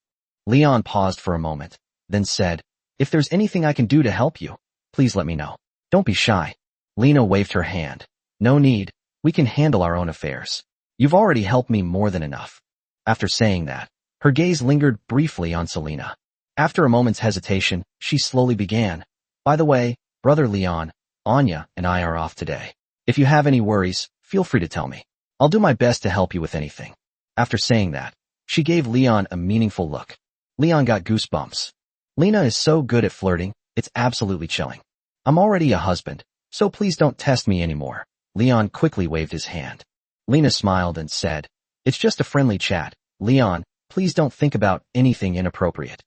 Leon paused for a moment, then said, if there's anything I can do to help you, please let me know. Don't be shy. Lena waved her hand. No need. We can handle our own affairs. You've already helped me more than enough. After saying that, her gaze lingered briefly on Selena. After a moment's hesitation, she slowly began. By the way, Brother Leon, Anya and I are off today. If you have any worries, feel free to tell me. I'll do my best to help you with anything. After saying that, she gave Leon a meaningful look. Leon got goosebumps. Lena is so good at flirting, it's absolutely chilling. I'm already a husband, so please don't test me anymore. Leon quickly waved his hand. Lena smiled and said, it's just a friendly chat. Leon, please don't think about anything inappropriate.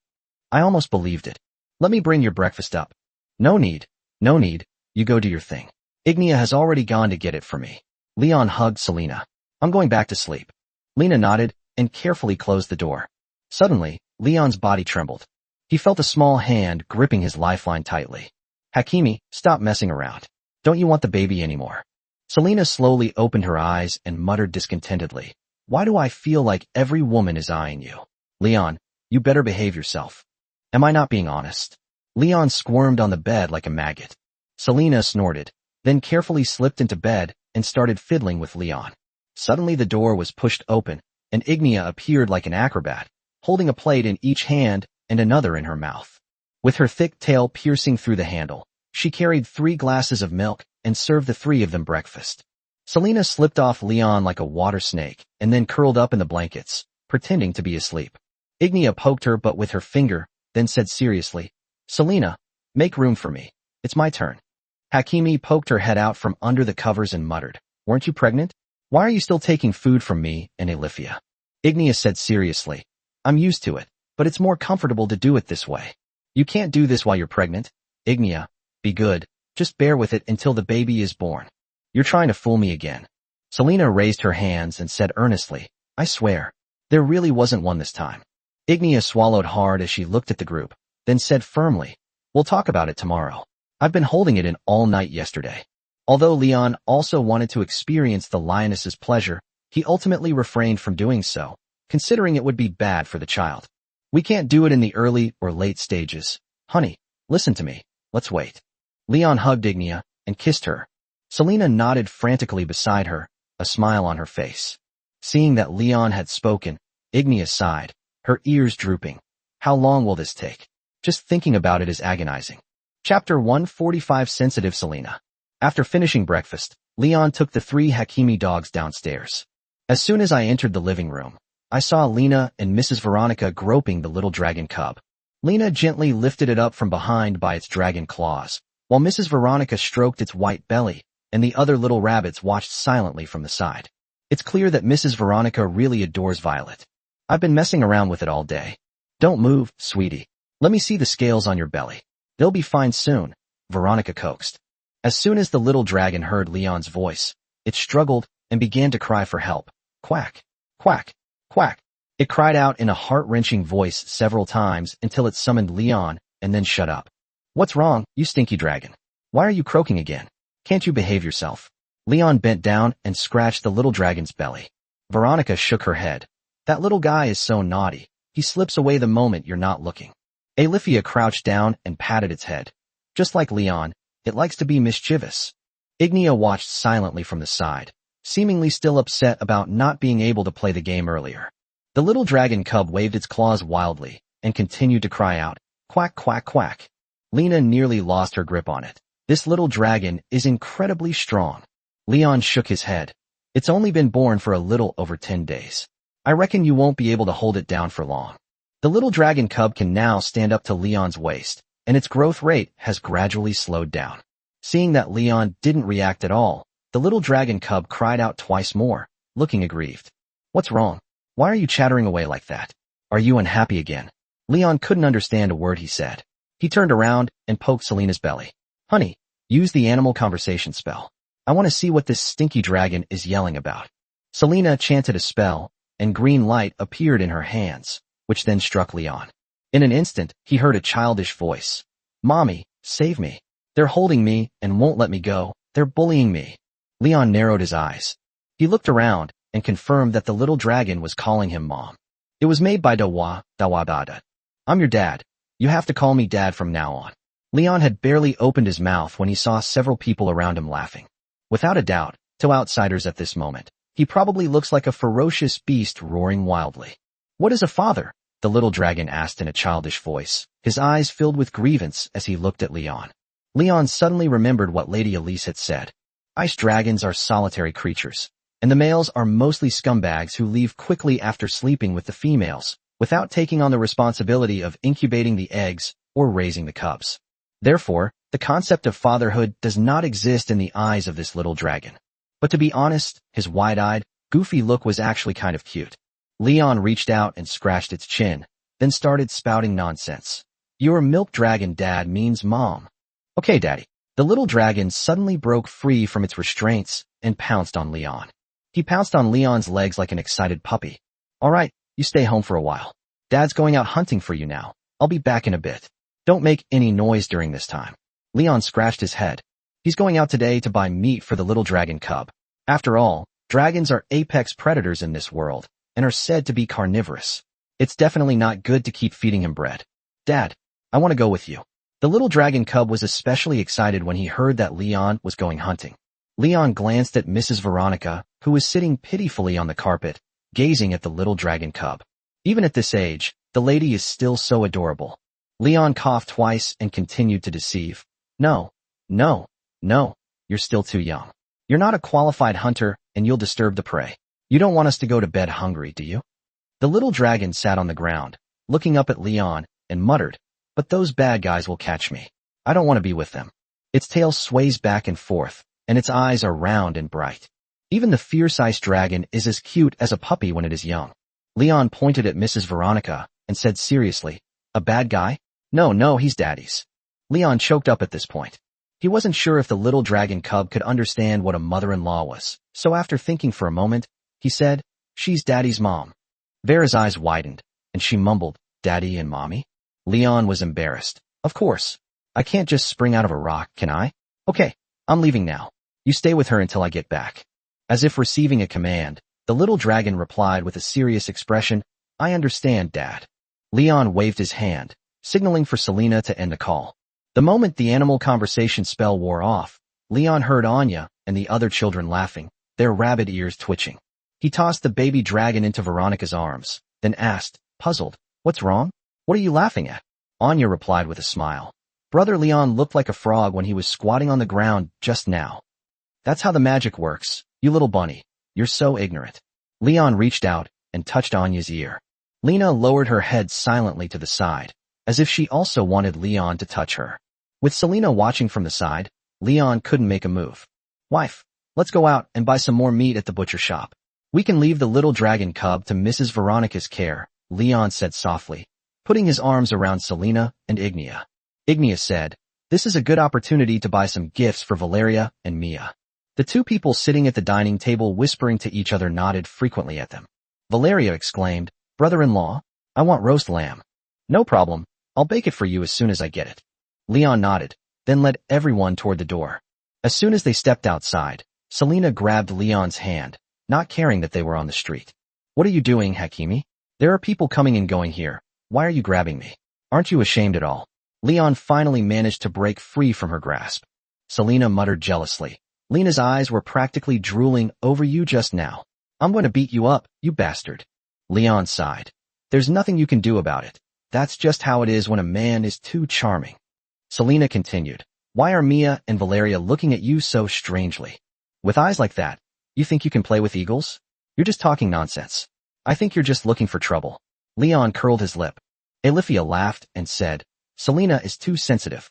I almost believed it. Let me bring your breakfast up. No need. No need. You go do your thing. Ignia has already gone to get it for me. Leon hugged Selena. I'm going back to sleep. Lena nodded and carefully closed the door. Suddenly, Leon's body trembled. He felt a small hand gripping his lifeline tightly. Hakimi, stop messing around. Don't you want the baby anymore? Selena slowly opened her eyes and muttered discontentedly. Why do I feel like every woman is eyeing you? Leon, you better behave yourself. Am I not being honest? Leon squirmed on the bed like a maggot. Selena snorted, then carefully slipped into bed and started fiddling with Leon. Suddenly the door was pushed open, and Ignia appeared like an acrobat, holding a plate in each hand and another in her mouth. With her thick tail piercing through the handle, she carried 3 glasses of milk and served the 3 of them breakfast. Selena slipped off Leon like a water snake and then curled up in the blankets, pretending to be asleep. Ignia poked her but with her finger, then said seriously, Selena, make room for me. It's my turn. Hakimi poked her head out from under the covers and muttered, weren't you pregnant? Why are you still taking food from me and Alifia? Ignia said seriously, I'm used to it, but it's more comfortable to do it this way. You can't do this while you're pregnant. Ignia, be good, just bear with it until the baby is born. You're trying to fool me again. Selena raised her hands and said earnestly, I swear, there really wasn't one this time. Ignia swallowed hard as she looked at the group, then said firmly, we'll talk about it tomorrow. I've been holding it in all night yesterday. Although Leon also wanted to experience the lioness's pleasure, he ultimately refrained from doing so, considering it would be bad for the child. We can't do it in the early or late stages. Honey, listen to me. Let's wait. Leon hugged Ignia and kissed her. Selena nodded frantically beside her, a smile on her face. Seeing that Leon had spoken, Ignia sighed, her ears drooping. How long will this take? Just thinking about it is agonizing. Chapter 145 Sensitive Selena. After finishing breakfast, Leon took the 3 Hakimi dogs downstairs. As soon as I entered the living room, I saw Lena and Mrs. Veronica groping the little dragon cub. Lena gently lifted it up from behind by its dragon claws, while Mrs. Veronica stroked its white belly, and the other little rabbits watched silently from the side. It's clear that Mrs. Veronica really adores Violet. I've been messing around with it all day. Don't move, sweetie. Let me see the scales on your belly. They'll be fine soon, Veronica coaxed. As soon as the little dragon heard Leon's voice, it struggled and began to cry for help. Quack, quack, quack. It cried out in a heart-wrenching voice several times until it summoned Leon and then shut up. What's wrong, you stinky dragon? Why are you croaking again? Can't you behave yourself? Leon bent down and scratched the little dragon's belly. Veronica shook her head. That little guy is so naughty. He slips away the moment you're not looking. Alifia crouched down and patted its head. Just like Leon, it likes to be mischievous. Ignia watched silently from the side, seemingly still upset about not being able to play the game earlier. The little dragon cub waved its claws wildly and continued to cry out, quack, quack, quack. Lena nearly lost her grip on it. This little dragon is incredibly strong. Leon shook his head. It's only been born for a little over 10 days. I reckon you won't be able to hold it down for long. The little dragon cub can now stand up to Leon's waist, and its growth rate has gradually slowed down. Seeing that Leon didn't react at all, the little dragon cub cried out twice more, looking aggrieved. What's wrong? Why are you chattering away like that? Are you unhappy again? Leon couldn't understand a word he said. He turned around and poked Selena's belly. Honey, use the animal conversation spell. I want to see what this stinky dragon is yelling about. Selena chanted a spell, and green light appeared in her hands, which then struck Leon. In an instant, he heard a childish voice. Mommy, save me. They're holding me and won't let me go. They're bullying me. Leon narrowed his eyes. He looked around and confirmed that the little dragon was calling him Mom. It was made by Dawabada. I'm your dad. You have to call me Dad from now on. Leon had barely opened his mouth when he saw several people around him laughing. Without a doubt, to outsiders at this moment, he probably looks like a ferocious beast roaring wildly. What is a father? The little dragon asked in a childish voice, his eyes filled with grievance as he looked at Leon. Leon suddenly remembered what Lady Elise had said. Ice dragons are solitary creatures, and the males are mostly scumbags who leave quickly after sleeping with the females, without taking on the responsibility of incubating the eggs or raising the cubs. Therefore, the concept of fatherhood does not exist in the eyes of this little dragon. But to be honest, his wide-eyed, goofy look was actually kind of cute. Leon reached out and scratched its chin, then started spouting nonsense. "You're a milk dragon, Dad," means Mom. "Okay, Daddy." The little dragon suddenly broke free from its restraints and pounced on Leon. He pounced on Leon's legs like an excited puppy. "All right, you stay home for a while. Dad's going out hunting for you now. I'll be back in a bit. Don't make any noise during this time." Leon scratched his head. He's going out today to buy meat for the little dragon cub. After all, dragons are apex predators in this world and are said to be carnivorous. It's definitely not good to keep feeding him bread. "Dad, I want to go with you." The little dragon cub was especially excited when he heard that Leon was going hunting. Leon glanced at Mrs. Veronica, who was sitting pitifully on the carpet, gazing at the little dragon cub. Even at this age, the lady is still so adorable. Leon coughed twice and continued to deceive. No, you're still too young. You're not a qualified hunter, and you'll disturb the prey. You don't want us to go to bed hungry, do you?" The little dragon sat on the ground, looking up at Leon, and muttered, "But those bad guys will catch me. I don't want to be with them." Its tail sways back and forth, and its eyes are round and bright. Even the fierce ice dragon is as cute as a puppy when it is young. Leon pointed at Mrs. Veronica and said seriously, "A bad guy? No, he's Daddy's." Leon choked up at this point. He wasn't sure if the little dragon cub could understand what a mother-in-law was, so after thinking for a moment, he said, "She's Daddy's mom." Vera's eyes widened, and she mumbled, "Daddy and Mommy?" Leon was embarrassed. "Of course. I can't just spring out of a rock, can I? Okay, I'm leaving now. You stay with her until I get back." As if receiving a command, the little dragon replied with a serious expression, "I understand, Dad." Leon waved his hand, signaling for Selena to end the call. The moment the animal conversation spell wore off, Leon heard Anya and the other children laughing, their rabbit ears twitching. He tossed the baby dragon into Veronica's arms, then asked, puzzled, "What's wrong? What are you laughing at?" Anya replied with a smile. "Brother Leon looked like a frog when he was squatting on the ground just now." "That's how the magic works, you little bunny. You're so ignorant." Leon reached out and touched Anya's ear. Lena lowered her head silently to the side, as if she also wanted Leon to touch her. With Selena watching from the side, Leon couldn't make a move. "Wife, let's go out and buy some more meat at the butcher shop. We can leave the little dragon cub to Mrs. Veronica's care," Leon said softly, putting his arms around Selena and Ignia. Ignia said, "This is a good opportunity to buy some gifts for Valeria and Mia." The two people sitting at the dining table whispering to each other nodded frequently at them. Valeria exclaimed, "Brother-in-law, I want roast lamb." "No problem, I'll bake it for you as soon as I get it." Leon nodded, then led everyone toward the door. As soon as they stepped outside, Selena grabbed Leon's hand, not caring that they were on the street. "What are you doing, Hakimi? There are people coming and going here. Why are you grabbing me? Aren't you ashamed at all?" Leon finally managed to break free from her grasp. Selena muttered jealously, "Lena's eyes were practically drooling over you just now. I'm going to beat you up, you bastard." Leon sighed. "There's nothing you can do about it. That's just how it is when a man is too charming." Selena continued, "Why are Mia and Valeria looking at you so strangely? With eyes like that, you think you can play with eagles? You're just talking nonsense. I think you're just looking for trouble." Leon curled his lip. Alifia laughed and said, "Selena is too sensitive."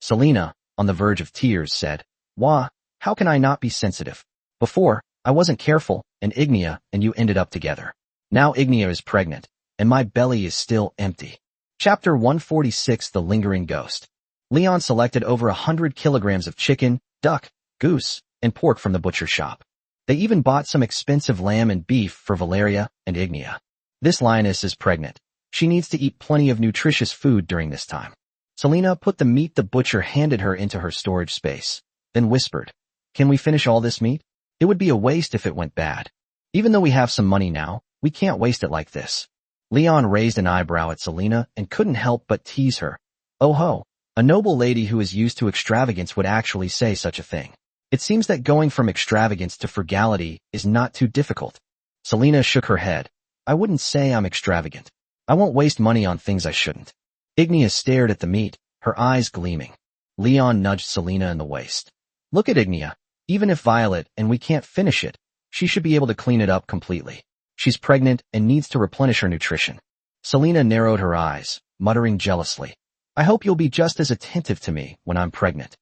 Selena, on the verge of tears, said, "Wah, how can I not be sensitive? Before, I wasn't careful, and Ignia and you ended up together. Now Ignia is pregnant, and my belly is still empty." Chapter 146, The Lingering Ghost. Leon selected over 100 kilograms of chicken, duck, goose, and pork from the butcher shop. They even bought some expensive lamb and beef for Valeria and Ignia. This lioness is pregnant. She needs to eat plenty of nutritious food during this time. Selena put the meat the butcher handed her into her storage space, then whispered, "Can we finish all this meat? It would be a waste if it went bad. Even though we have some money now, we can't waste it like this." Leon raised an eyebrow at Selena and couldn't help but tease her. Oh ho, a noble lady who is used to extravagance would actually say such a thing. It seems that going from extravagance to frugality is not too difficult. Selena shook her head. "I wouldn't say I'm extravagant. I won't waste money on things I shouldn't." Ignia stared at the meat, her eyes gleaming. Leon nudged Selena in the waist. "Look at Ignia. Even if Violet and we can't finish it, she should be able to clean it up completely. She's pregnant and needs to replenish her nutrition." Selena narrowed her eyes, muttering jealously, "I hope you'll be just as attentive to me when I'm pregnant."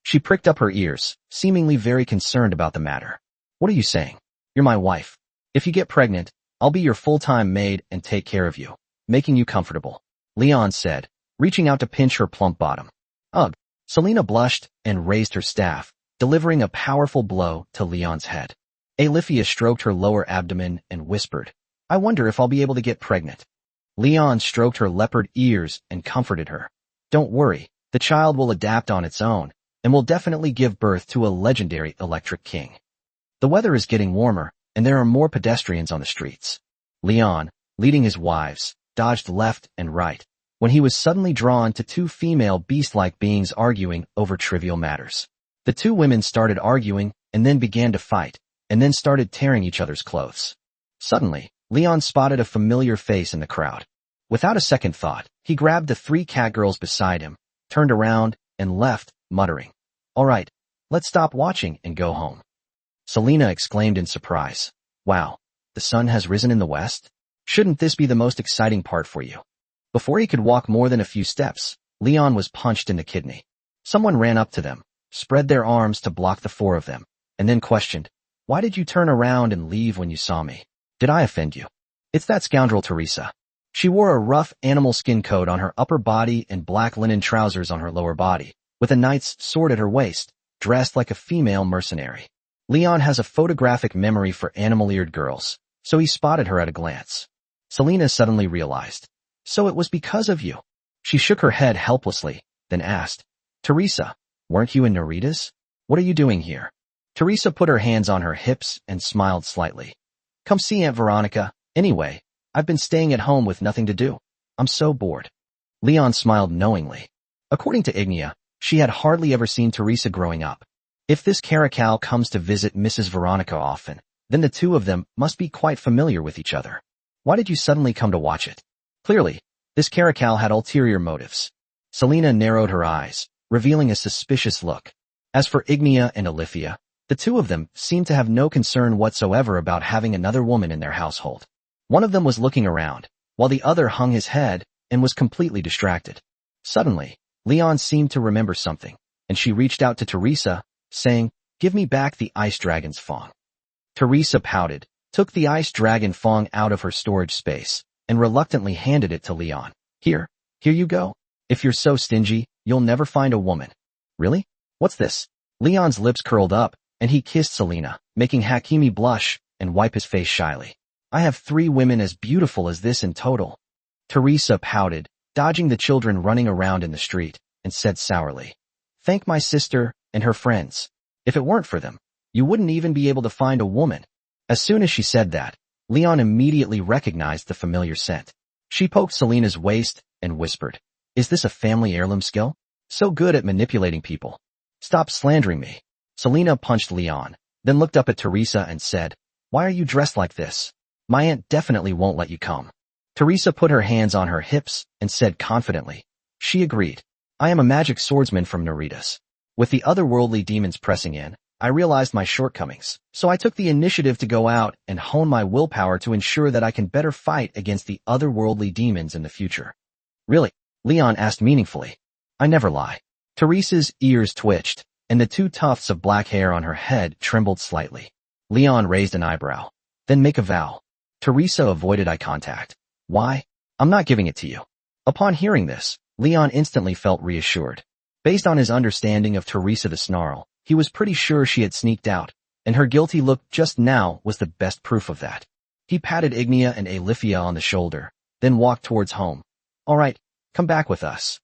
She pricked up her ears, seemingly very concerned about the matter. "What are you saying? You're my wife. If you get pregnant, I'll be your full-time maid and take care of you. making you comfortable," Leon said, reaching out to pinch her plump bottom. "Ugh." Selena blushed and raised her staff, delivering a powerful blow to Leon's head. Alifia stroked her lower abdomen and whispered, "I wonder if I'll be able to get pregnant." Leon stroked her leopard ears and comforted her. "Don't worry, the child will adapt on its own, and will definitely give birth to a legendary electric king." The weather is getting warmer, and there are more pedestrians on the streets. Leon, leading his wives, dodged left and right, when he was suddenly drawn to two female beast-like beings arguing over trivial matters. The two women started arguing, and then began to fight, and then started tearing each other's clothes. Suddenly, Leon spotted a familiar face in the crowd. Without a second thought, he grabbed the three catgirls beside him, turned around, and left, muttering, "All right, let's stop watching and go home." Selena exclaimed in surprise, "Wow, the sun has risen in the west? Shouldn't this be the most exciting part for you?" Before he could walk more than a few steps, Leon was punched in the kidney. Someone ran up to them, spread their arms to block the four of them, and then questioned, "Why did you turn around and leave when you saw me? Did I offend you?" "It's that scoundrel Teresa." She wore a rough animal skin coat on her upper body and black linen trousers on her lower body, with a knight's sword at her waist, dressed like a female mercenary. Leon has a photographic memory for animal-eared girls, so he spotted her at a glance. Selena suddenly realized, "So it was because of you." She shook her head helplessly, then asked, "Teresa, weren't you in Naritas? What are you doing here?" Teresa put her hands on her hips and smiled slightly. "Come see Aunt Veronica. Anyway, I've been staying at home with nothing to do. I'm so bored." Leon smiled knowingly. According to Ignia, she had hardly ever seen Teresa growing up. If this caracal comes to visit Mrs. Veronica often, then the two of them must be quite familiar with each other. Why did you suddenly come to watch it? Clearly, this caracal had ulterior motives. Selena narrowed her eyes, revealing a suspicious look. As for Ignia and Alifia, the two of them seemed to have no concern whatsoever about having another woman in their household. One of them was looking around, while the other hung his head and was completely distracted. Suddenly, Leon seemed to remember something, and she reached out to Teresa, saying, "Give me back the ice dragon's fong." Teresa pouted, took the ice dragon fong out of her storage space, and reluctantly handed it to Leon. Here you go. If you're so stingy, you'll never find a woman." "Really? What's this?" Leon's lips curled up, and he kissed Selena, making Hakimi blush and wipe his face shyly. "I have 3 women as beautiful as this in total." Teresa pouted, dodging the children running around in the street, and said sourly, "Thank my sister and her friends. If it weren't for them, you wouldn't even be able to find a woman." As soon as she said that, Leon immediately recognized the familiar scent. She poked Selena's waist and whispered, "Is this a family heirloom skill? So good at manipulating people. Stop slandering me." Selena punched Leon, then looked up at Teresa and said, "Why are you dressed like this? My aunt definitely won't let you come." Teresa put her hands on her hips and said confidently, "She agreed. I am a magic swordsman from Naritas. With the otherworldly demons pressing in, I realized my shortcomings, so I took the initiative to go out and hone my willpower to ensure that I can better fight against the otherworldly demons in the future." "Really?" Leon asked meaningfully. "I never lie." Teresa's ears twitched, and the 2 tufts of black hair on her head trembled slightly. Leon raised an eyebrow. "Then make a vow." Teresa avoided eye contact. "Why? I'm not giving it to you." Upon hearing this, Leon instantly felt reassured. Based on his understanding of Teresa the Snarl, he was pretty sure she had sneaked out, and her guilty look just now was the best proof of that. He patted Ignia and Alifia on the shoulder, then walked towards home. "All right, come back with us."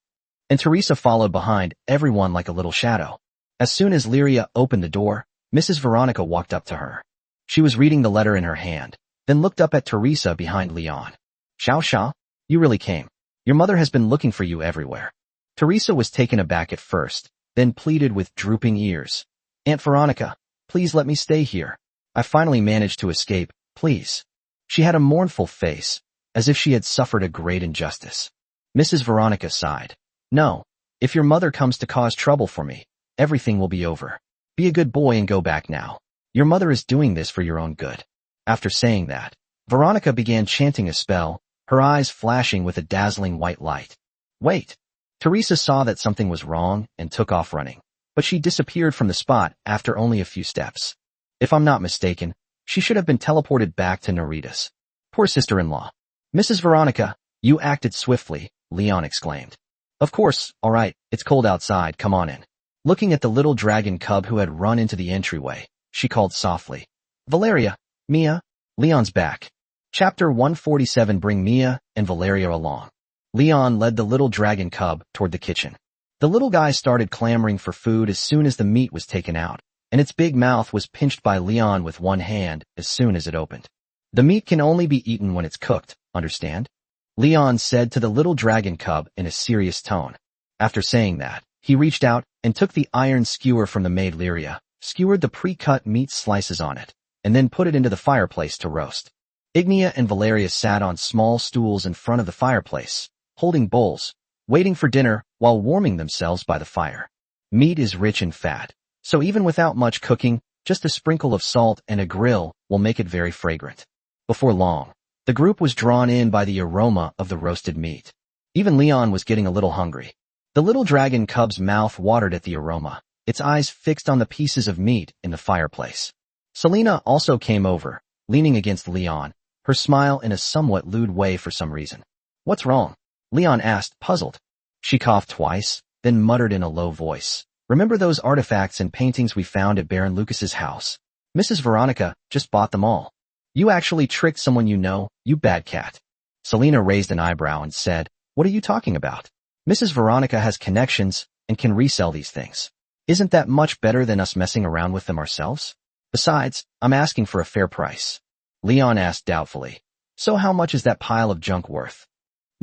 And Teresa followed behind everyone like a little shadow. As soon as Lyria opened the door, Mrs. Veronica walked up to her. She was reading the letter in her hand, then looked up at Teresa behind Leon. "Xiao Xia, you really came. Your mother has been looking for you everywhere." Teresa was taken aback at first, then pleaded with drooping ears. "Aunt Veronica, please let me stay here. I finally managed to escape, please." She had a mournful face, as if she had suffered a great injustice. Mrs. Veronica sighed. "No, if your mother comes to cause trouble for me, everything will be over. Be a good boy and go back now. Your mother is doing this for your own good." After saying that, Veronica began chanting a spell, her eyes flashing with a dazzling white light. "Wait." Teresa saw that something was wrong and took off running, but she disappeared from the spot after only a few steps. If I'm not mistaken, she should have been teleported back to Naritas. Poor sister-in-law. "Mrs. Veronica, You acted swiftly, Leon exclaimed. Of course, all right, it's cold outside, come on in. Looking at the little dragon cub who had run into the entryway, she called softly. Valeria, Mia, Leon's back. Chapter 147. Bring Mia and Valeria along. Leon led the little dragon cub toward the kitchen. The little guy started clamoring for food as soon as the meat was taken out, and its big mouth was pinched by Leon with one hand as soon as it opened. The meat can only be eaten when it's cooked, understand? Leon said to the little dragon cub in a serious tone. After saying that, he reached out and took the iron skewer from the maid Lyria, skewered the pre-cut meat slices on it, and then put it into the fireplace to roast. Ignia and Valeria sat on small stools in front of the fireplace, holding bowls, waiting for dinner while warming themselves by the fire. Meat is rich in fat, so even without much cooking, just a sprinkle of salt and a grill will make it very fragrant. Before long, the group was drawn in by the aroma of the roasted meat. Even Leon was getting a little hungry. The little dragon cub's mouth watered at the aroma, its eyes fixed on the pieces of meat in the fireplace. Selena also came over, leaning against Leon, her smile in a somewhat lewd way for some reason. What's wrong? Leon asked, puzzled. She coughed twice, then muttered in a low voice. Remember those artifacts and paintings we found at Baron Lucas's house? Mrs. Veronica just bought them all. You actually tricked someone you know, you bad cat. Selena raised an eyebrow and said, what are you talking about? Mrs. Veronica has connections and can resell these things. Isn't that much better than us messing around with them ourselves? Besides, I'm asking for a fair price. Leon asked doubtfully. So how much is that pile of junk worth?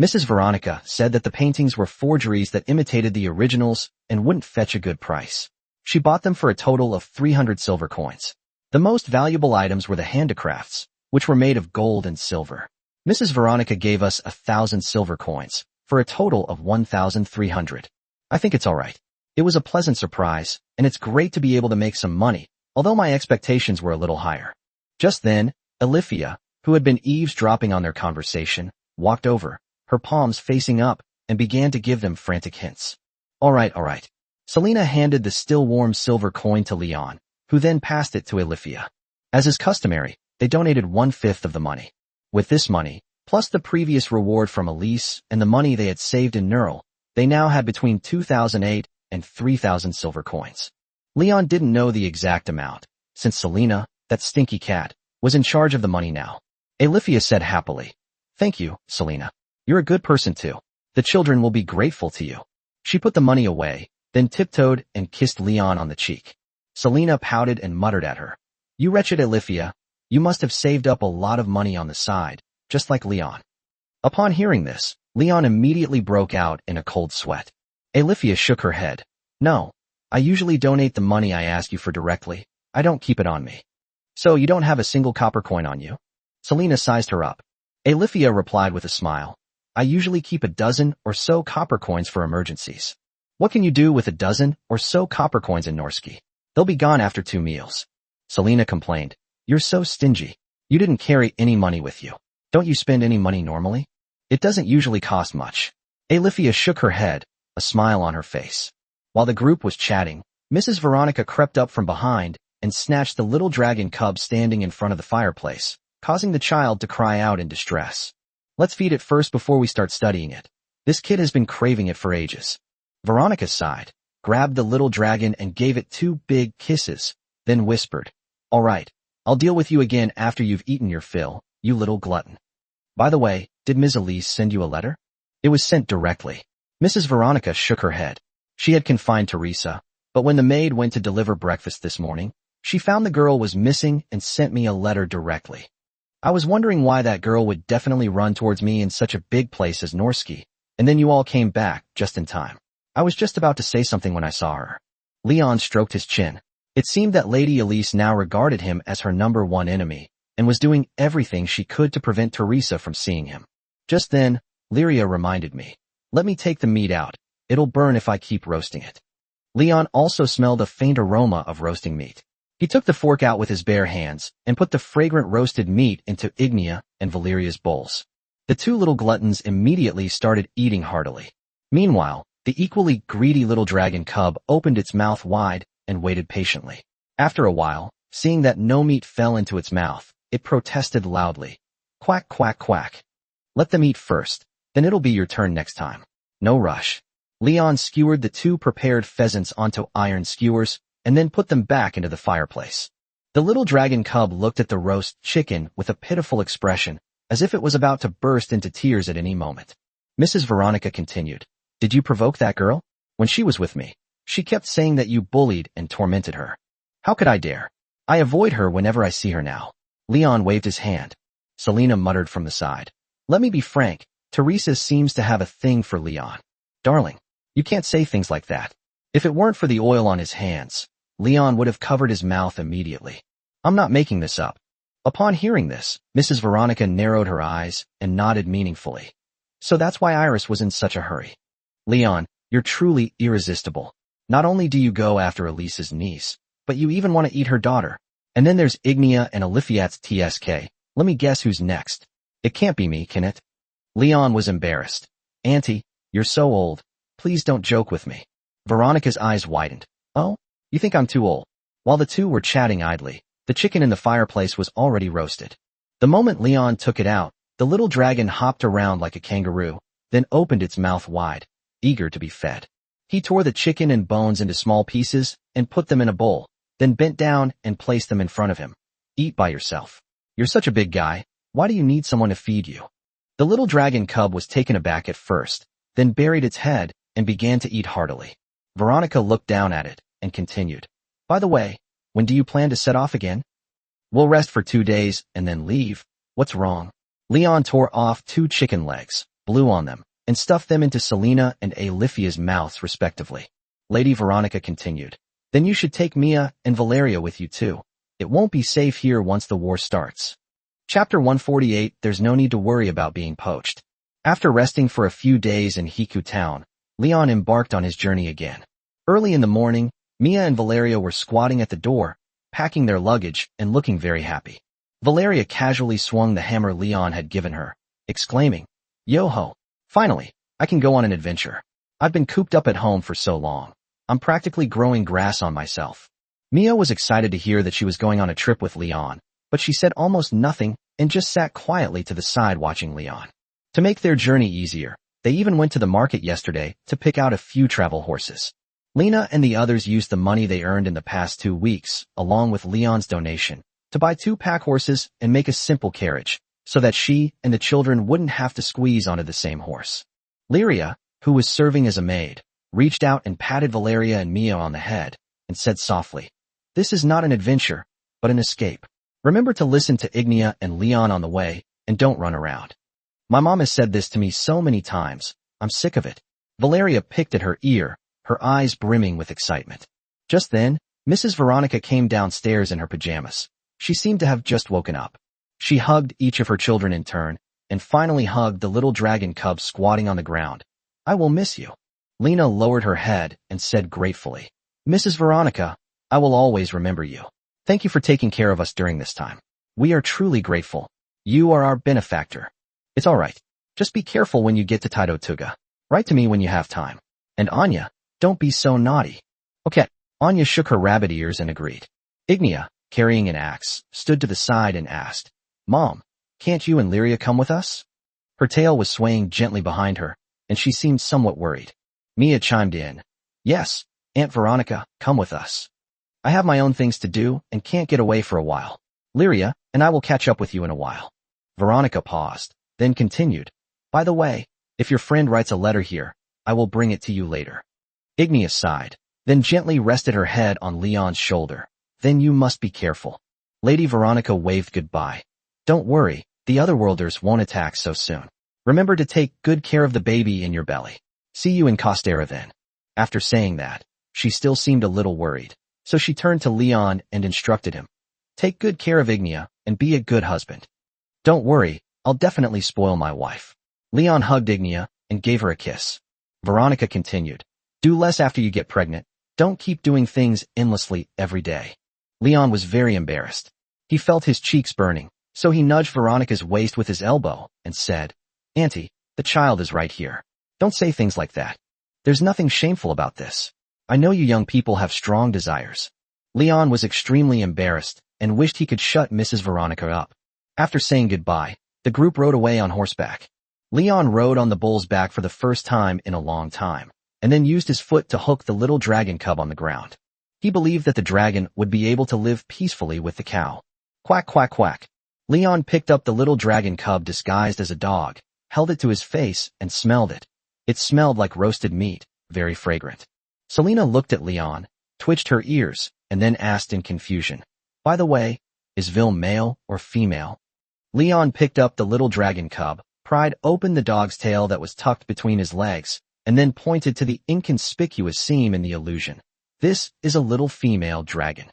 Mrs. Veronica said that the paintings were forgeries that imitated the originals and wouldn't fetch a good price. She bought them for a total of 300 silver coins. The most valuable items were the handicrafts, which were made of gold and silver. Mrs. Veronica gave us 1,000 silver coins, for a total of 1,300. I think it's all right. It was a pleasant surprise, and it's great to be able to make some money, although my expectations were a little higher. Just then, Alifia, who had been eavesdropping on their conversation, walked over, her palms facing up, and began to give them frantic hints. All right. Selena handed the still warm silver coin to Leon, who then passed it to Alifia. As is customary, they donated 1/5 of the money. With this money, plus the previous reward from Elise and the money they had saved in Neural, they now had between 2,008 and 3,000 silver coins. Leon didn't know the exact amount, since Selena, that stinky cat, was in charge of the money now. Alifia said happily, Thank you, Selena. You're a good person too. The children will be grateful to you. She put the money away, then tiptoed and kissed Leon on the cheek. Selena pouted and muttered at her. You wretched Alifia, you must have saved up a lot of money on the side, just like Leon. Upon hearing this, Leon immediately broke out in a cold sweat. Alifia shook her head. No, I usually donate the money I ask you for directly. I don't keep it on me. So you don't have a single copper coin on you? Selena sized her up. Alifia replied with a smile. I usually keep a dozen or so copper coins for emergencies. What can you do with a dozen or so copper coins in Norsky? They'll be gone after 2 meals. Selena complained. You're so stingy. You didn't carry any money with you. Don't you spend any money normally? It doesn't usually cost much. Alifia shook her head, a smile on her face. While the group was chatting, Mrs. Veronica crept up from behind and snatched the little dragon cub standing in front of the fireplace, causing the child to cry out in distress. Let's feed it first before we start studying it. This kid has been craving it for ages. Veronica sighed, grabbed the little dragon and gave it 2 big kisses, then whispered, All right, I'll deal with you again after you've eaten your fill, you little glutton. By the way, did Ms. Elise send you a letter? It was sent directly. Mrs. Veronica shook her head. She had confined Teresa, but when the maid went to deliver breakfast this morning, she found the girl was missing and sent me a letter directly. I was wondering why that girl would definitely run towards me in such a big place as Norsky, and then you all came back just in time. I was just about to say something when I saw her. Leon stroked his chin. It seemed that Lady Elise now regarded him as her #1 enemy, and was doing everything she could to prevent Teresa from seeing him. Just then, Lyria reminded me. Let me take the meat out. It'll burn if I keep roasting it. Leon also smelled a faint aroma of roasting meat. He took the fork out with his bare hands and put the fragrant roasted meat into Ignia and Valeria's bowls. The 2 little gluttons immediately started eating heartily. Meanwhile, the equally greedy little dragon cub opened its mouth wide and waited patiently. After a while, seeing that no meat fell into its mouth, it protested loudly. Quack, quack, quack. Let them eat first, Then it'll be your turn next time. No rush. Leon skewered the 2 prepared pheasants onto iron skewers and then put them back into the fireplace. The little dragon cub looked at the roast chicken with a pitiful expression, as if it was about to burst into tears at any moment. Mrs. Veronica continued, "Did you provoke that girl? When she was with me, she kept saying that you bullied and tormented her. How could I dare? I avoid her whenever I see her now." Leon waved his hand. Selena muttered from the side, "Let me be frank, Teresa seems to have a thing for Leon." "Darling, you can't say things like that." If it weren't for the oil on his hands, Leon would have covered his mouth immediately. "I'm not making this up." Upon hearing this, Mrs. Veronica narrowed her eyes and nodded meaningfully. "So that's why Iris was in such a hurry." "Leon, you're truly irresistible. Not only do you go after Elise's niece, but you even want to eat her daughter. And then there's Ignia and Alifiat's TSK. Let me guess who's next. It can't be me, can it?" Leon was embarrassed. "Auntie, you're so old. Please don't joke with me." Veronica's eyes widened. "Oh? You think I'm too old?" While the two were chatting idly, the chicken in the fireplace was already roasted. The moment Leon took it out, the little dragon hopped around like a kangaroo, then opened its mouth wide, eager to be fed. He tore the chicken and bones into small pieces and put them in a bowl, then bent down and placed them in front of him. "Eat by yourself. You're such a big guy. Why do you need someone to feed you?" The little dragon cub was taken aback at first, then buried its head and began to eat heartily. Veronica looked down at it and continued, "By the way, when do you plan to set off again?" "We'll rest for 2 days and then leave. What's wrong?" Leon tore off 2 chicken legs, blew on them, and stuffed them into Selena and Alifia's mouths respectively. Lady Veronica continued, "Then you should take Mia and Valeria with you too. It won't be safe here once the war starts." Chapter 148. There's no need to worry about being poached. After resting for a few days in Hiku town, Leon embarked on his journey again. Early in the morning, Mia and Valeria were squatting at the door, packing their luggage and looking very happy. Valeria casually swung the hammer Leon had given her, exclaiming, "Yo-ho! Finally, I can go on an adventure. I've been cooped up at home for so long. I'm practically growing grass on myself." Mia was excited to hear that she was going on a trip with Leon, but she said almost nothing and just sat quietly to the side watching Leon. To make their journey easier, they even went to the market yesterday to pick out a few travel horses. Lena and the others used the money they earned in the past 2 weeks, along with Leon's donation, to buy 2 pack horses and make a simple carriage, so that she and the children wouldn't have to squeeze onto the same horse. Lyria, who was serving as a maid, reached out and patted Valeria and Mia on the head, and said softly, "This is not an adventure, but an escape. Remember to listen to Ignia and Leon on the way, and don't run around. My mom has said this to me so many times, I'm sick of it." Valeria picked at her ear, her eyes brimming with excitement. Just then, Mrs. Veronica came downstairs in her pajamas. She seemed to have just woken up. She hugged each of her children in turn, and finally hugged the little dragon cub squatting on the ground. "I will miss you." Lena lowered her head and said gratefully, "Mrs. Veronica, I will always remember you. Thank you for taking care of us during this time. We are truly grateful. You are our benefactor. It's all right. Just be careful when you get to Taidotuga. Write to me when you have time. And Anya, don't be so naughty." "Okay." Anya shook her rabbit ears and agreed. Ignia, carrying an axe, stood to the side and asked, "Mom, can't you and Lyria come with us?" Her tail was swaying gently behind her, and she seemed somewhat worried. Mia chimed in, "Yes, Aunt Veronica, come with us. I have my own things to do and can't get away for a while. Lyria and I will catch up with you in a while." Veronica paused, then continued, "By the way, if your friend writes a letter here, I will bring it to you later." Ignia sighed, then gently rested her head on Leon's shoulder. "Then you must be careful." Lady Veronica waved goodbye. "Don't worry, the otherworlders won't attack so soon. Remember to take good care of the baby in your belly. See you in Costera then." After saying that, she still seemed a little worried, so she turned to Leon and instructed him, "Take good care of Ignia and be a good husband." "Don't worry, I'll definitely spoil my wife." Leon hugged Ignia and gave her a kiss. Veronica continued, "Do less after you get pregnant. Don't keep doing things endlessly every day." Leon was very embarrassed. He felt his cheeks burning, so he nudged Veronica's waist with his elbow and said, "Auntie, the child is right here. Don't say things like that. There's nothing shameful about this. I know you young people have strong desires." Leon was extremely embarrassed and wished he could shut Mrs. Veronica up. After saying goodbye, the group rode away on horseback. Leon rode on the bull's back for the first time in a long time, and then used his foot to hook the little dragon cub on the ground. He believed that the dragon would be able to live peacefully with the cow. Quack, quack, quack. Leon picked up the little dragon cub disguised as a dog, held it to his face, and smelled it. It smelled like roasted meat, very fragrant. Selena looked at Leon, twitched her ears, and then asked in confusion, "By the way, is Vil male or female?" Leon picked up the little dragon cub, pried open the dog's tail that was tucked between his legs, and then pointed to the inconspicuous seam in the illusion. "This is a little female dragon."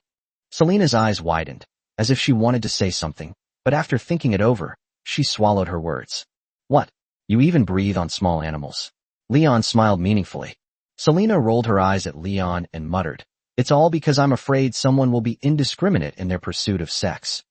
Selena's eyes widened, as if she wanted to say something, but after thinking it over, she swallowed her words. "What? You even breathe on small animals?" Leon smiled meaningfully. Selena rolled her eyes at Leon and muttered, "It's all because I'm afraid someone will be indiscriminate in their pursuit of sex."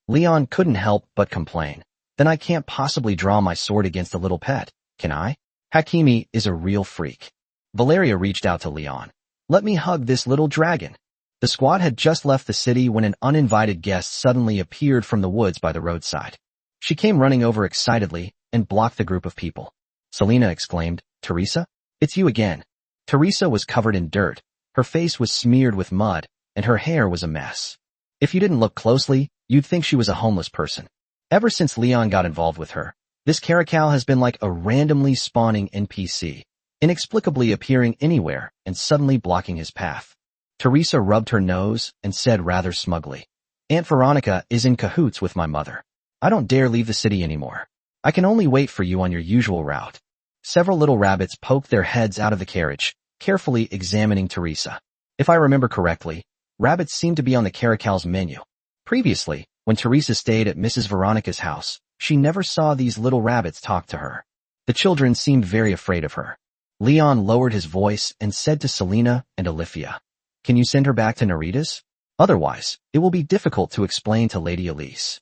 Leon couldn't help but complain. "Then I can't possibly draw my sword against a little pet, can I? Hakimi is a real freak." Valeria reached out to Leon. "Let me hug this little dragon." The squad had just left the city when an uninvited guest suddenly appeared from the woods by the roadside. She came running over excitedly and blocked the group of people. Selena exclaimed, "Teresa? It's you again." Teresa was covered in dirt, her face was smeared with mud, and her hair was a mess. If you didn't look closely, you'd think she was a homeless person. Ever since Leon got involved with her, this caracal has been like a randomly spawning NPC, inexplicably appearing anywhere and suddenly blocking his path. Teresa rubbed her nose and said rather smugly, "Aunt Veronica is in cahoots with my mother. I don't dare leave the city anymore. I can only wait for you on your usual route." Several little rabbits poked their heads out of the carriage, carefully examining Teresa. If I remember correctly, rabbits seemed to be on the caracal's menu. Previously, when Teresa stayed at Mrs. Veronica's house, she never saw these little rabbits talk to her. The children seemed very afraid of her. Leon lowered his voice and said to Selena and Olivia, "Can you send her back to Narita's? Otherwise, it will be difficult to explain to Lady Elise."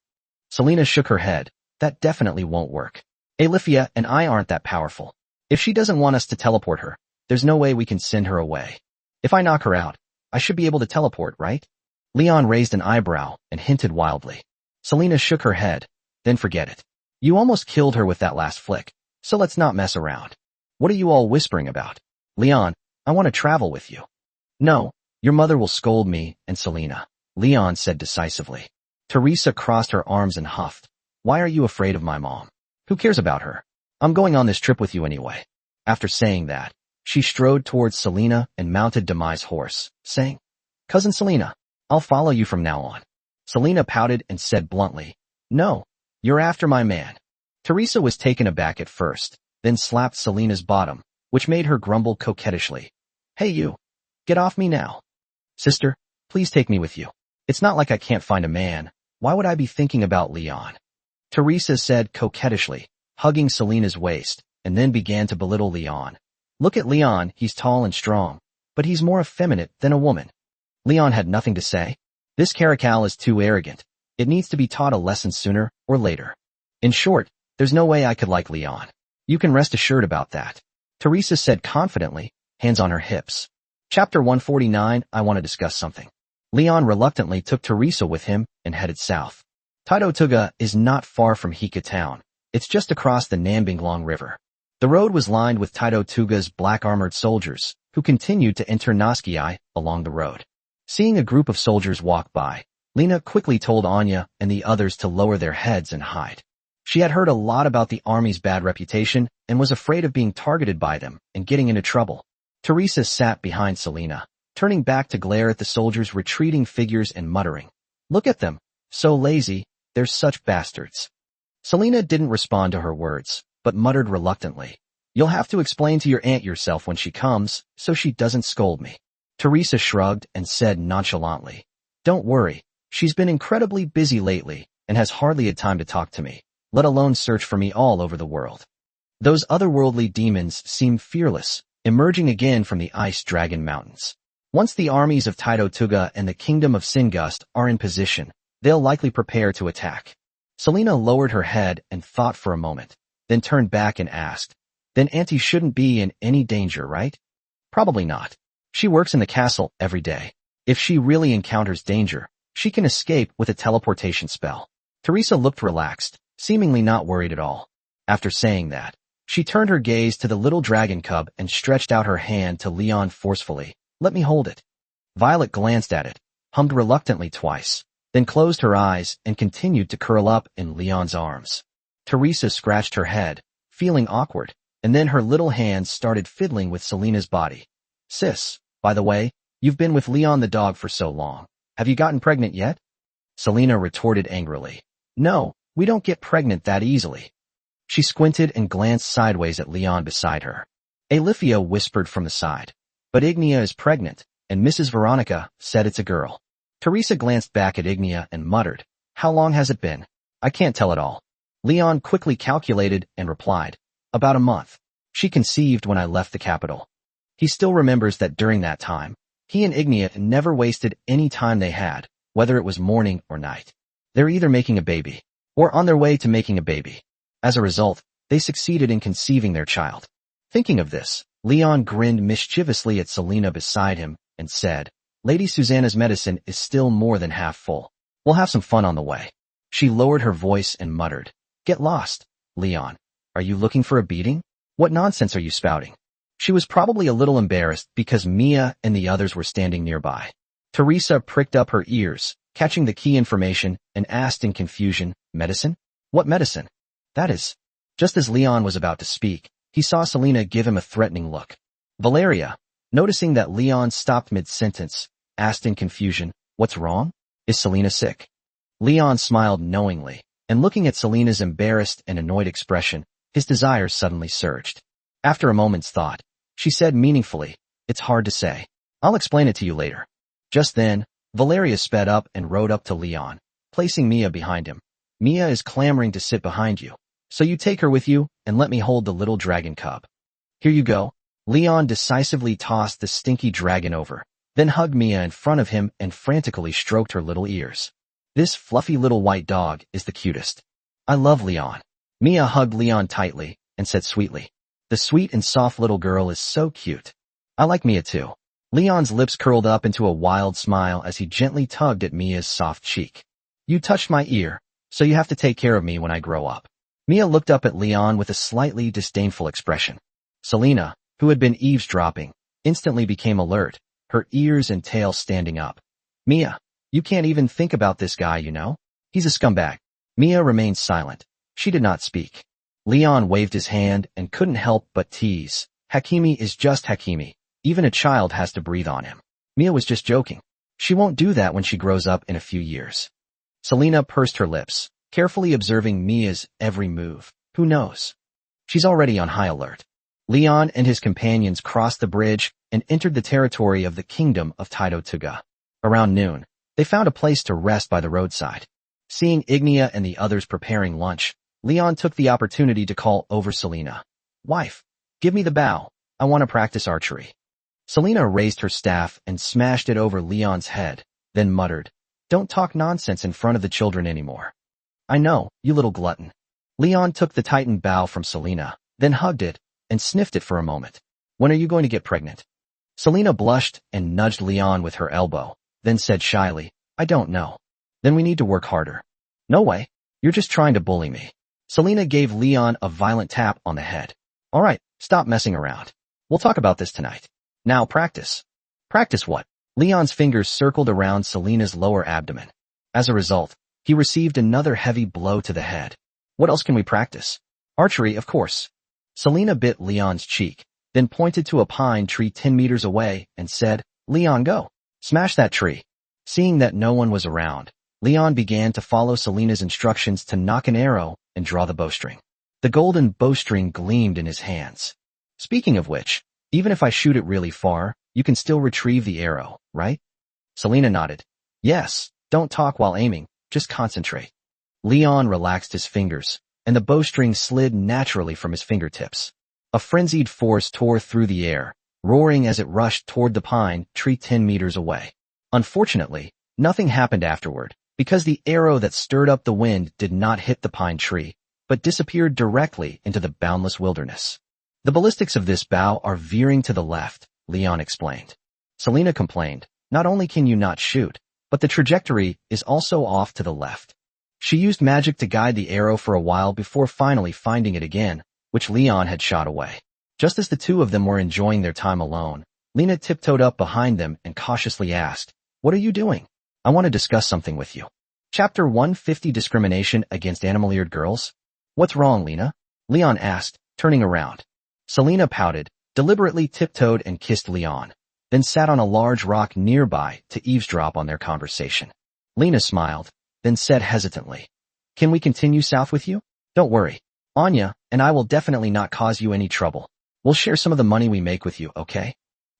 Selena shook her head. "That definitely won't work. Olivia and I aren't that powerful. If she doesn't want us to teleport her, there's no way we can send her away. If I knock her out, I should be able to teleport, right?" Leon raised an eyebrow and hinted wildly. Selena shook her head. "Then forget it. You almost killed her with that last flick, so let's not mess around. What are you all whispering about?" "Leon, I want to travel with you." "No, your mother will scold me and Selena," Leon said decisively. Teresa crossed her arms and huffed. "Why are you afraid of my mom? Who cares about her? I'm going on this trip with you anyway." After saying that, she strode towards Selena and mounted Demai's horse, saying, "Cousin Selena, I'll follow you from now on." Selena pouted and said bluntly, "No, you're after my man." Teresa was taken aback at first, then slapped Selena's bottom, which made her grumble coquettishly, "Hey you, get off me now. Sister, please take me with you. It's not like I can't find a man. Why would I be thinking about Leon?" Teresa said coquettishly, hugging Selena's waist, and then began to belittle Leon. "Look at Leon, he's tall and strong, but he's more effeminate than a woman." Leon had nothing to say. "This caracal is too arrogant. It needs to be taught a lesson sooner or later. In short, there's no way I could like Leon. You can rest assured about that," Teresa said confidently, hands on her hips. Chapter 149, I want to discuss something. Leon reluctantly took Teresa with him and headed south. Taitotuga is not far from Hika town. It's just across the Nambinglong River. The road was lined with Taitotuga's black-armored soldiers, who continued to enter Naskiai along the road. Seeing a group of soldiers walk by, Lena quickly told Anya and the others to lower their heads and hide. She had heard a lot about the army's bad reputation and was afraid of being targeted by them and getting into trouble. Teresa sat behind Selena, turning back to glare at the soldiers' retreating figures and muttering, "Look at them, so lazy, they're such bastards." Selena didn't respond to her words, but muttered reluctantly, "You'll have to explain to your aunt yourself when she comes, so she doesn't scold me." Teresa shrugged and said nonchalantly, "Don't worry, she's been incredibly busy lately and has hardly had time to talk to me, let alone search for me all over the world." Those otherworldly demons seemed fearless, emerging again from the ice dragon mountains. Once the armies of Taitotuga and the kingdom of Singust are in position, they'll likely prepare to attack. Selena lowered her head and thought for a moment, then turned back and asked, "Then Auntie shouldn't be in any danger, right?" "Probably not. She works in the castle every day. If she really encounters danger, she can escape with a teleportation spell." Teresa looked relaxed, seemingly not worried at all. After saying that, she turned her gaze to the little dragon cub and stretched out her hand to Leon forcefully. Let me hold it. Violet glanced at it, hummed reluctantly twice, then closed her eyes and continued to curl up in Leon's arms. Teresa scratched her head, feeling awkward, and then her little hands started fiddling with Selena's body. Sis, by the way, you've been with Leon the dog for so long. Have you gotten pregnant yet? Selena retorted angrily. No, we don't get pregnant that easily. She squinted and glanced sideways at Leon beside her. Alifia whispered from the side. But Ignia is pregnant, and Mrs. Veronica said it's a girl. Teresa glanced back at Ignia and muttered, How long has it been? I can't tell at all. Leon quickly calculated and replied, About a month. She conceived when I left the capital. He still remembers that during that time, he and Ignia never wasted any time they had, whether it was morning or night. They're either making a baby, or on their way to making a baby. As a result, they succeeded in conceiving their child. Thinking of this, Leon grinned mischievously at Selena beside him and said, Lady Susanna's medicine is still more than half full. We'll have some fun on the way. She lowered her voice and muttered, Get lost, Leon. Are you looking for a beating? What nonsense are you spouting? She was probably a little embarrassed because Mia and the others were standing nearby. Teresa pricked up her ears, catching the key information, and asked in confusion, Medicine? What medicine? That is. Just as Leon was about to speak, he saw Selena give him a threatening look. Valeria, noticing that Leon stopped mid-sentence, asked in confusion, What's wrong? Is Selena sick? Leon smiled knowingly, and looking at Selena's embarrassed and annoyed expression, his desire suddenly surged. After a moment's thought, she said meaningfully, It's hard to say. I'll explain it to you later. Just then, Valeria sped up and rode up to Leon, placing Mia behind him. Mia is clamoring to sit behind you, so you take her with you and let me hold the little dragon cub. Here you go. Leon decisively tossed the stinky dragon over, then hugged Mia in front of him and frantically stroked her little ears. This fluffy little white dog is the cutest. I love Leon. Mia hugged Leon tightly and said sweetly, The sweet and soft little girl is so cute. I like Mia too. Leon's lips curled up into a wild smile as he gently tugged at Mia's soft cheek. You touched my ear, so you have to take care of me when I grow up. Mia looked up at Leon with a slightly disdainful expression. Selena, who had been eavesdropping, instantly became alert, her ears and tail standing up. Mia, you can't even think about this guy, you know? He's a scumbag. Mia remained silent. She did not speak. Leon waved his hand and couldn't help but tease. Hakimi is just Hakimi. Even a child has to breathe on him. Mia was just joking. She won't do that when she grows up in a few years. Selena pursed her lips, carefully observing Mia's every move. Who knows? She's already on high alert. Leon and his companions crossed the bridge and entered the territory of the kingdom of Taito-Tuga. Around noon, they found a place to rest by the roadside. Seeing Ignia and the others preparing lunch, Leon took the opportunity to call over Selena. Wife, give me the bow. I want to practice archery. Selena raised her staff and smashed it over Leon's head, then muttered, Don't talk nonsense in front of the children anymore. I know, you little glutton. Leon took the tightened bow from Selena, then hugged it, and sniffed it for a moment. When are you going to get pregnant? Selena blushed and nudged Leon with her elbow, then said shyly, I don't know. Then we need to work harder. No way. You're just trying to bully me. Selena gave Leon a violent tap on the head. All right, stop messing around. We'll talk about this tonight. Now practice. Practice what? Leon's fingers circled around Selena's lower abdomen. As a result, he received another heavy blow to the head. What else can we practice? Archery, of course. Selena bit Leon's cheek, then pointed to a pine tree 10 meters away and said, Leon, go. Smash that tree. Seeing that no one was around, Leon began to follow Selena's instructions to knock an arrow and draw the bowstring. The golden bowstring gleamed in his hands. Speaking of which, even if I shoot it really far, you can still retrieve the arrow, right? Selena nodded. Yes, don't talk while aiming, just concentrate. Leon relaxed his fingers, and the bowstring slid naturally from his fingertips. A frenzied force tore through the air, roaring as it rushed toward the pine tree 10 meters away. Unfortunately, nothing happened afterward, because the arrow that stirred up the wind did not hit the pine tree, but disappeared directly into the boundless wilderness. The ballistics of this bow are veering to the left, Leon explained. Selena complained, not only can you not shoot, but the trajectory is also off to the left. She used magic to guide the arrow for a while before finally finding it again, which Leon had shot away. Just as the two of them were enjoying their time alone, Lena tiptoed up behind them and cautiously asked, "What are you doing? I want to discuss something with you." Chapter 150 Discrimination Against Animal-Eared Girls? "What's wrong, Lena?" Leon asked, turning around. Selena pouted, deliberately tiptoed and kissed Leon, then sat on a large rock nearby to eavesdrop on their conversation. Lena smiled, then said hesitantly, "Can we continue south with you? Don't worry. Anya and I will definitely not cause you any trouble. We'll share some of the money we make with you, okay?"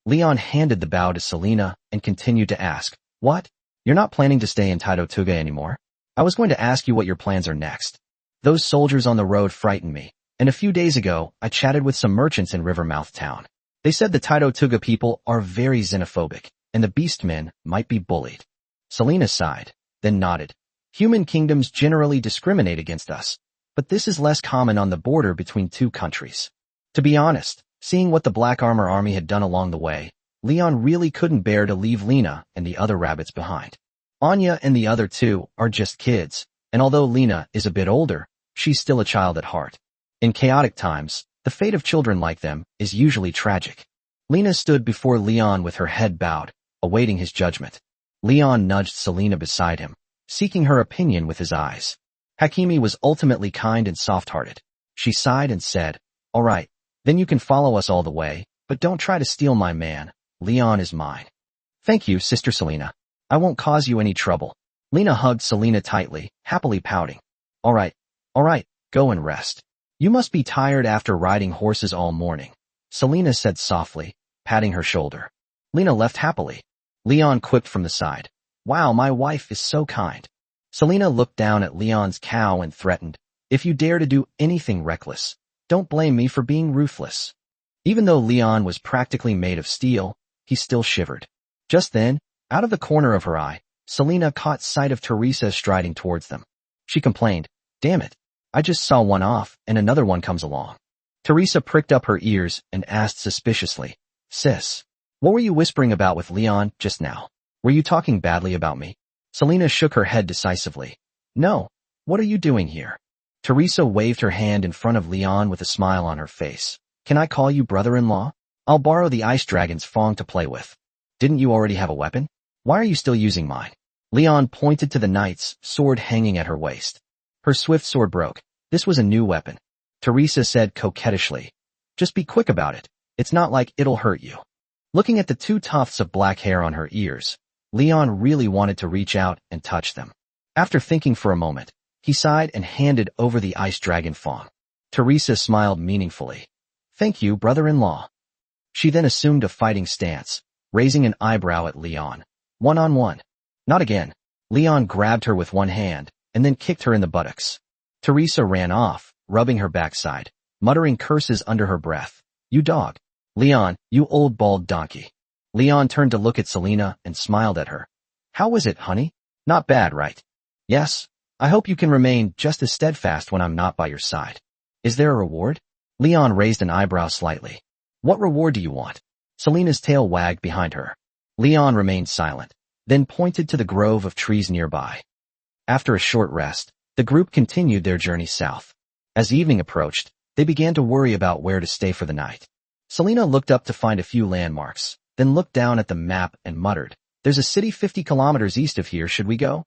Leon handed the bow to Selena and continued to ask, "What? You're not planning to stay in Tuga anymore? I was going to ask you what your plans are next. Those soldiers on the road frightened me, and a few days ago I chatted with some merchants in Rivermouth Town. They said the Tuga people are very xenophobic, and the beastmen might be bullied." Selena sighed, then nodded. "Human kingdoms generally discriminate against us, but this is less common on the border between two countries." To be honest, seeing what the Black Armor Army had done along the way, Leon really couldn't bear to leave Lena and the other rabbits behind. Anya and the other two are just kids, and although Lena is a bit older, she's still a child at heart. In chaotic times, the fate of children like them is usually tragic. Lena stood before Leon with her head bowed, awaiting his judgment. Leon nudged Selena beside him, seeking her opinion with his eyes. Hakimi was ultimately kind and soft-hearted. She sighed and said, "All right, then you can follow us all the way, but don't try to steal my man. Leon is mine." "Thank you, Sister Selena. I won't cause you any trouble." Lena hugged Selena tightly, happily pouting. All right, go and rest. You must be tired after riding horses all morning," Selena said softly, patting her shoulder. Lena left happily. Leon quipped from the side, "Wow, my wife is so kind." Selena looked down at Leon's cow and threatened, "If you dare to do anything reckless, don't blame me for being ruthless." Even though Leon was practically made of steel, he still shivered. Just then, out of the corner of her eye, Selena caught sight of Teresa striding towards them. She complained, "Damn it, I just saw one off and another one comes along." Teresa pricked up her ears and asked suspiciously, "Sis, what were you whispering about with Leon just now? Were you talking badly about me?" Selena shook her head decisively. "No, what are you doing here?" Teresa waved her hand in front of Leon with a smile on her face. "Can I call you brother-in-law? I'll borrow the ice dragon's fong to play with. Didn't you already have a weapon? Why are you still using mine?" Leon pointed to the knight's sword hanging at her waist. Her swift sword broke. This was a new weapon. Teresa said coquettishly, "Just be quick about it. It's not like it'll hurt you." Looking at the two tufts of black hair on her ears, Leon really wanted to reach out and touch them. After thinking for a moment, he sighed and handed over the ice dragon fong. Teresa smiled meaningfully. "Thank you, brother-in-law." She then assumed a fighting stance, raising an eyebrow at Leon. "One-on-one." "Not again." Leon grabbed her with one hand, and then kicked her in the buttocks. Teresa ran off, rubbing her backside, muttering curses under her breath. "You dog. Leon, you old bald donkey." Leon turned to look at Selena and smiled at her. "How was it, honey? Not bad, right?" "Yes. I hope you can remain just as steadfast when I'm not by your side." "Is there a reward?" Leon raised an eyebrow slightly. "What reward do you want?" Selena's tail wagged behind her. Leon remained silent, then pointed to the grove of trees nearby. After a short rest, the group continued their journey south. As evening approached, they began to worry about where to stay for the night. Selena looked up to find a few landmarks, then looked down at the map and muttered, "There's a city 50 kilometers east of here, should we go?"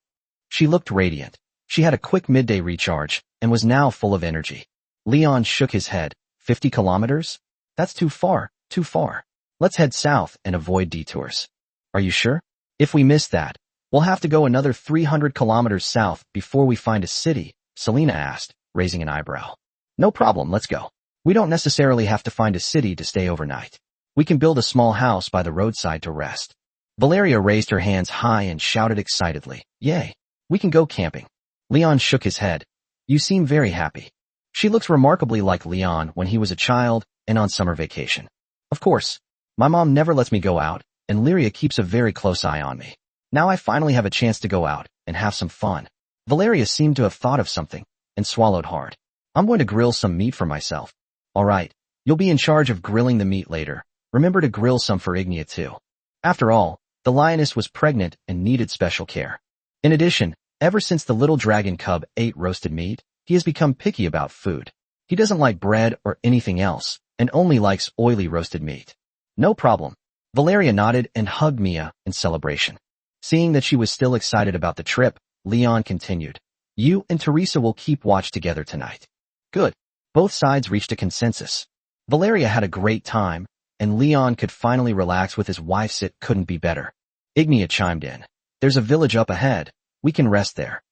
She looked radiant. She had a quick midday recharge and was now full of energy. Leon shook his head. 50 kilometers? That's too far, too far. Let's head south and avoid detours. Are you sure? If we miss that, we'll have to go another 300 kilometers south before we find a city, Selena asked, raising an eyebrow. No problem, let's go. We don't necessarily have to find a city to stay overnight. We can build a small house by the roadside to rest. Valeria raised her hands high and shouted excitedly, "Yay! We can go camping." Leon shook his head. "You seem very happy." She looks remarkably like Leon when he was a child and on summer vacation. "Of course. My mom never lets me go out, and Lyria keeps a very close eye on me. Now I finally have a chance to go out and have some fun." Valeria seemed to have thought of something and swallowed hard. "I'm going to grill some meat for myself." "All right. You'll be in charge of grilling the meat later. Remember to grill some for Ignia too." After all, the lioness was pregnant and needed special care. In addition, Ever since the little dragon cub ate roasted meat, he has become picky about food. He doesn't like bread or anything else, and only likes oily roasted meat. No problem. Valeria nodded and hugged Mia in celebration. Seeing that she was still excited about the trip, Leon continued. You and Teresa will keep watch together tonight. Good. Both sides reached a consensus. Valeria had a great time, and Leon could finally relax with his wife's. It couldn't be better. Ignia chimed in. There's a village up ahead. We can rest there.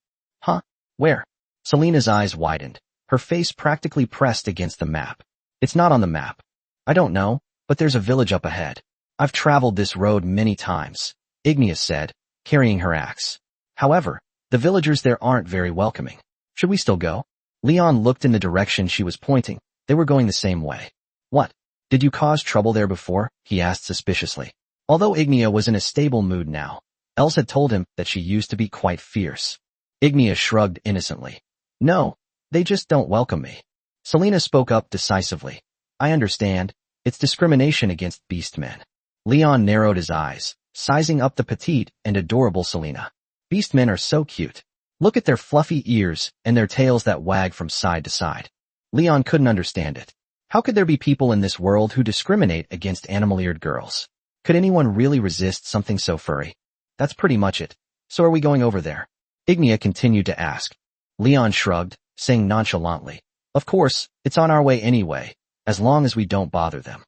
Huh? Where? Selena's eyes widened, her face practically pressed against the map. It's not on the map. I don't know, but there's a village up ahead. I've traveled this road many times, Ignia said, carrying her axe. However, the villagers there aren't very welcoming. Should we still go? Leon looked in the direction she was pointing. They were going the same way. What? Did you cause trouble there before? He asked suspiciously. Although Ignia was in a stable mood now, Els had told him that she used to be quite fierce. Ignia shrugged innocently. No, they just don't welcome me. Selena spoke up decisively. I understand. It's discrimination against beastmen. Leon narrowed his eyes, sizing up the petite and adorable Selena. Beastmen are so cute. Look at their fluffy ears and their tails that wag from side to side. Leon couldn't understand it. How could there be people in this world who discriminate against animal-eared girls? Could anyone really resist something so furry? That's pretty much it. So are we going over there? Ignia continued to ask. Leon shrugged, saying nonchalantly, of course, it's on our way anyway, as long as we don't bother them.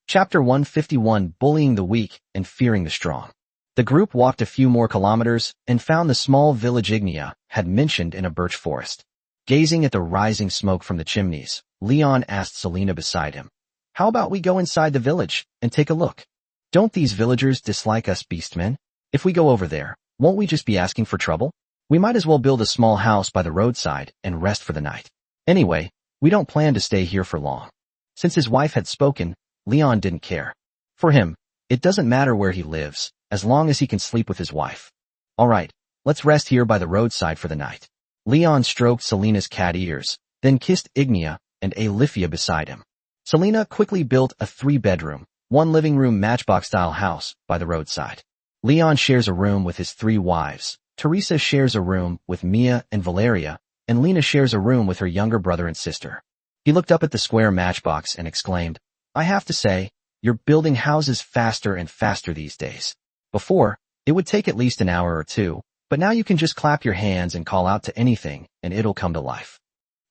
Chapter 151, Bullying the Weak and Fearing the Strong. The group walked a few more kilometers and found the small village Ignia had mentioned in a birch forest. Gazing at the rising smoke from the chimneys, Leon asked Selena beside him, how about we go inside the village and take a look? Don't these villagers dislike us beastmen? If we go over there, won't we just be asking for trouble? We might as well build a small house by the roadside and rest for the night. Anyway, we don't plan to stay here for long. Since his wife had spoken, Leon didn't care. For him, it doesn't matter where he lives, as long as he can sleep with his wife. All right, let's rest here by the roadside for the night. Leon stroked Selena's cat ears, then kissed Ignia and Alifia beside him. Selena quickly built a 3-bedroom, 1 living room matchbox-style house by the roadside. Leon shares a room with his 3 wives. Teresa shares a room with Mia and Valeria, and Lena shares a room with her younger brother and sister. He looked up at the square matchbox and exclaimed, I have to say, you're building houses faster and faster these days. Before, it would take at least an hour or 2, but now you can just clap your hands and call out to anything, and it'll come to life.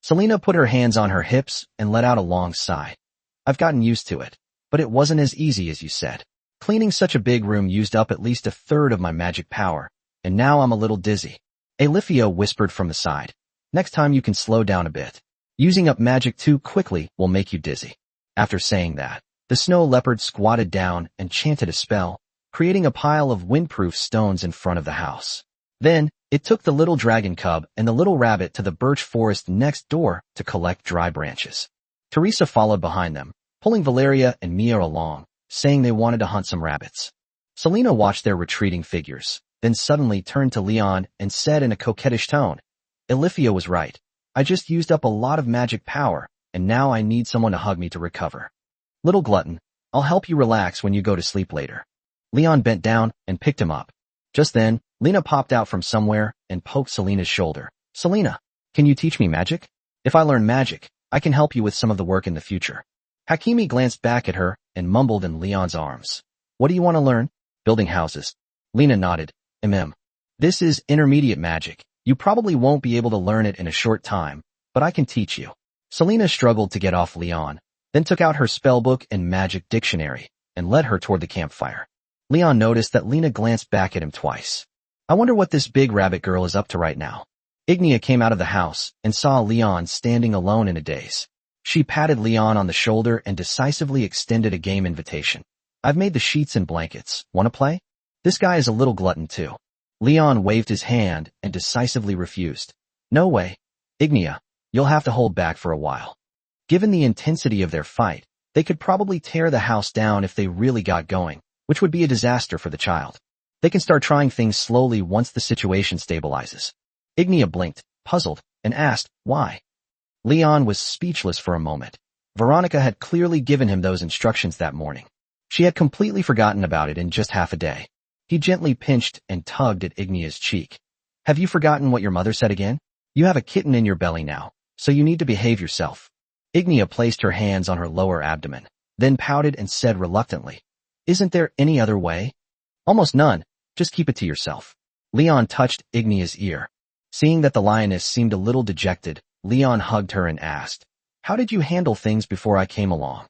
Selena put her hands on her hips and let out a long sigh. I've gotten used to it, but it wasn't as easy as you said. Cleaning such a big room used up at least 1/3 of my magic power, and now I'm a little dizzy. Alifia whispered from the side. Next time you can slow down a bit. Using up magic too quickly will make you dizzy. After saying that, the snow leopard squatted down and chanted a spell, creating a pile of windproof stones in front of the house. Then, it took the little dragon cub and the little rabbit to the birch forest next door to collect dry branches. Teresa followed behind them, pulling Valeria and Mia along, saying they wanted to hunt some rabbits. Selena watched their retreating figures, then suddenly turned to Leon and said in a coquettish tone, Alifia was right. I just used up a lot of magic power, and now I need someone to hug me to recover. Little glutton, I'll help you relax when you go to sleep later. Leon bent down and picked him up. Just then, Lena popped out from somewhere and poked Selena's shoulder. Selena, can you teach me magic? If I learn magic, I can help you with some of the work in the future. Hakimi glanced back at her and mumbled in Leon's arms. What do you want to learn? Building houses. Lena nodded. This is intermediate magic. You probably won't be able to learn it in a short time, but I can teach you. Selena struggled to get off Leon, then took out her spellbook and magic dictionary, and led her toward the campfire. Leon noticed that Lena glanced back at him twice. I wonder what this big rabbit girl is up to right now. Ignia came out of the house and saw Leon standing alone in a daze. She patted Leon on the shoulder and decisively extended a game invitation. I've made the sheets and blankets. Want to play? This guy is a little glutton too. Leon waved his hand and decisively refused. No way. Ignia, you'll have to hold back for a while. Given the intensity of their fight, they could probably tear the house down if they really got going, which would be a disaster for the child. They can start trying things slowly once the situation stabilizes. Ignia blinked, puzzled, and asked, why? Leon was speechless for a moment. Veronica had clearly given him those instructions that morning. She had completely forgotten about it in just half a day. He gently pinched and tugged at Ignia's cheek. Have you forgotten what your mother said again? You have a kitten in your belly now, so you need to behave yourself. Ignia placed her hands on her lower abdomen, then pouted and said reluctantly, Isn't there any other way? Almost none, just keep it to yourself. Leon touched Ignia's ear. Seeing that the lioness seemed a little dejected, Leon hugged her and asked, How did you handle things before I came along?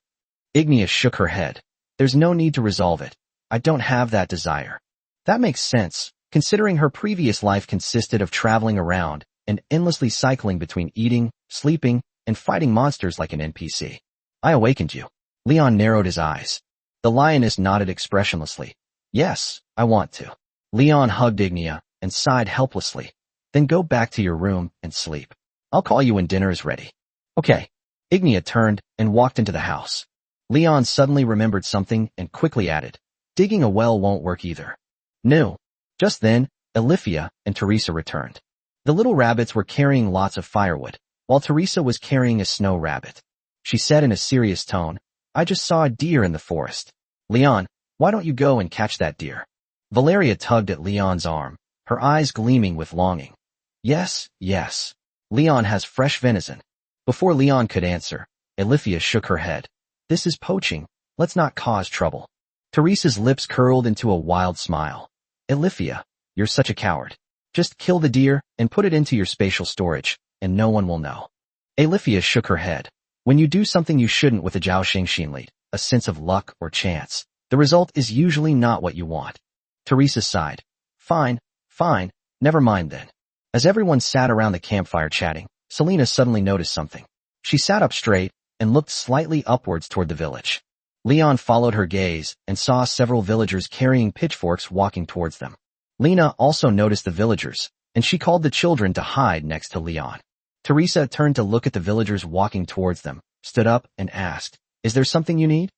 Ignia shook her head. There's no need to resolve it. I don't have that desire. That makes sense, considering her previous life consisted of traveling around and endlessly cycling between eating, sleeping, and fighting monsters like an NPC. I awakened you. Leon narrowed his eyes. The lioness nodded expressionlessly. Yes, I want to. Leon hugged Ignia and sighed helplessly. Then go back to your room and sleep. I'll call you when dinner is ready. Okay. Ignia turned and walked into the house. Leon suddenly remembered something and quickly added, Digging a well won't work either. No. Just then, Alifia and Teresa returned. The little rabbits were carrying lots of firewood, while Teresa was carrying a snow rabbit. She said in a serious tone, I just saw a deer in the forest. Leon, why don't you go and catch that deer? Valeria tugged at Leon's arm, her eyes gleaming with longing. Yes, yes. Leon has fresh venison. Before Leon could answer, Alifia shook her head. This is poaching. Let's not cause trouble. Teresa's lips curled into a wild smile. Alifia, you're such a coward. Just kill the deer and put it into your spatial storage, and no one will know. Alifia shook her head. When you do something you shouldn't with a Jiaoxing lead, a sense of luck or chance, the result is usually not what you want. Teresa sighed. Fine, never mind then. As everyone sat around the campfire chatting, Selena suddenly noticed something. She sat up straight and looked slightly upwards toward the village. Leon followed her gaze and saw several villagers carrying pitchforks walking towards them. Lena also noticed the villagers, and she called the children to hide next to Leon. Teresa turned to look at the villagers walking towards them, stood up and asked, Is there something you need?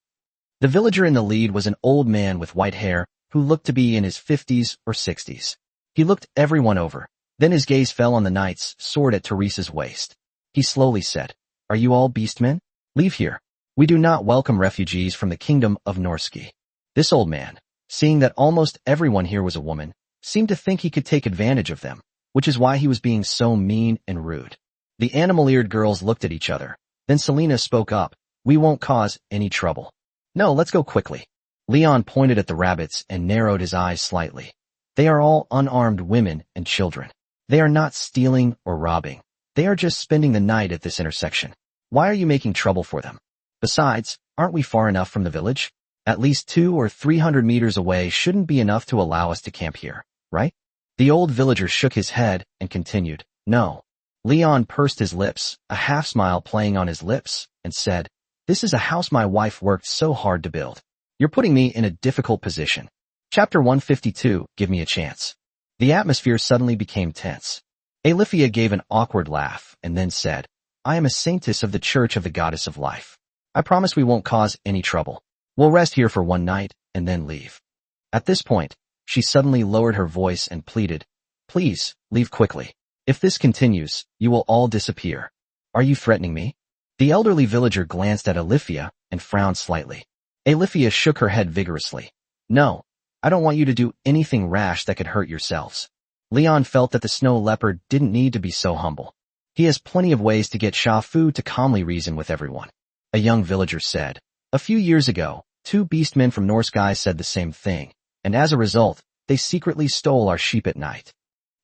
The villager in the lead was an old man with white hair who looked to be in his 50s or 60s. He looked everyone over, then his gaze fell on the knight's sword at Teresa's waist. He slowly said, Are you all beastmen? Leave here. We do not welcome refugees from the kingdom of Norski. This old man, seeing that almost everyone here was a woman, seemed to think he could take advantage of them, which is why he was being so mean and rude. The animal-eared girls looked at each other. Then Selena spoke up. We won't cause any trouble. No, let's go quickly. Leon pointed at the rabbits and narrowed his eyes slightly. They are all unarmed women and children. They are not stealing or robbing. They are just spending the night at this intersection. Why are you making trouble for them? Besides, aren't we far enough from the village? At least 200 or 300 meters away shouldn't be enough to allow us to camp here, right? The old villager shook his head and continued, No. Leon pursed his lips, a half-smile playing on his lips, and said, This is a house my wife worked so hard to build. You're putting me in a difficult position. Chapter 152, Give me a chance. The atmosphere suddenly became tense. Alifia gave an awkward laugh and then said, I am a saintess of the Church of the Goddess of Life. I promise we won't cause any trouble. We'll rest here for one night and then leave. At this point, she suddenly lowered her voice and pleaded, Please, leave quickly. If this continues, you will all disappear. Are you threatening me? The elderly villager glanced at Alifia and frowned slightly. Alifia shook her head vigorously. No, I don't want you to do anything rash that could hurt yourselves. Leon felt that the snow leopard didn't need to be so humble. He has plenty of ways to get Shafu to calmly reason with everyone. A young villager said. A few years ago, 2 beastmen from Norsky said the same thing, and as a result, they secretly stole our sheep at night.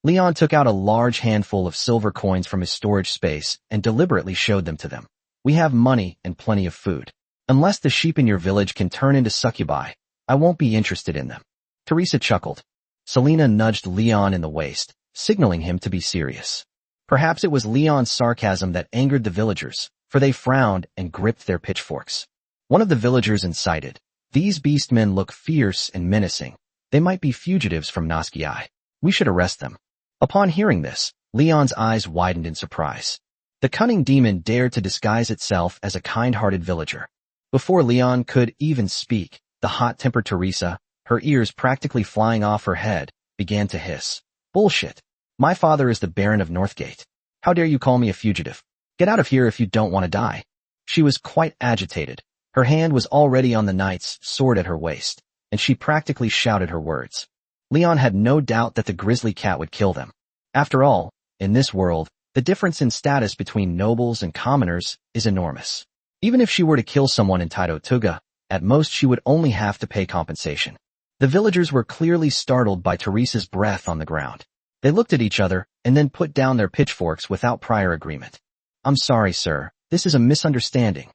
Leon took out a large handful of silver coins from his storage space and deliberately showed them to them. We have money and plenty of food. Unless the sheep in your village can turn into succubi, I won't be interested in them. Teresa chuckled. Selena nudged Leon in the waist, signaling him to be serious. Perhaps it was Leon's sarcasm that angered the villagers, for they frowned and gripped their pitchforks. One of the villagers incited. These beastmen look fierce and menacing. They might be fugitives from Noski. We should arrest them. Upon hearing this, Leon's eyes widened in surprise. The cunning demon dared to disguise itself as a kind-hearted villager. Before Leon could even speak, the hot-tempered Teresa, her ears practically flying off her head, began to hiss. Bullshit. My father is the Baron of Northgate. How dare you call me a fugitive? Get out of here if you don't want to die. She was quite agitated. Her hand was already on the knight's sword at her waist, and she practically shouted her words. Leon had no doubt that the grizzly cat would kill them. After all, in this world, the difference in status between nobles and commoners is enormous. Even if she were to kill someone in Tuga, at most she would only have to pay compensation. The villagers were clearly startled by Teresa's breath on the ground. They looked at each other and then put down their pitchforks without prior agreement. "I'm sorry, sir. This is a misunderstanding."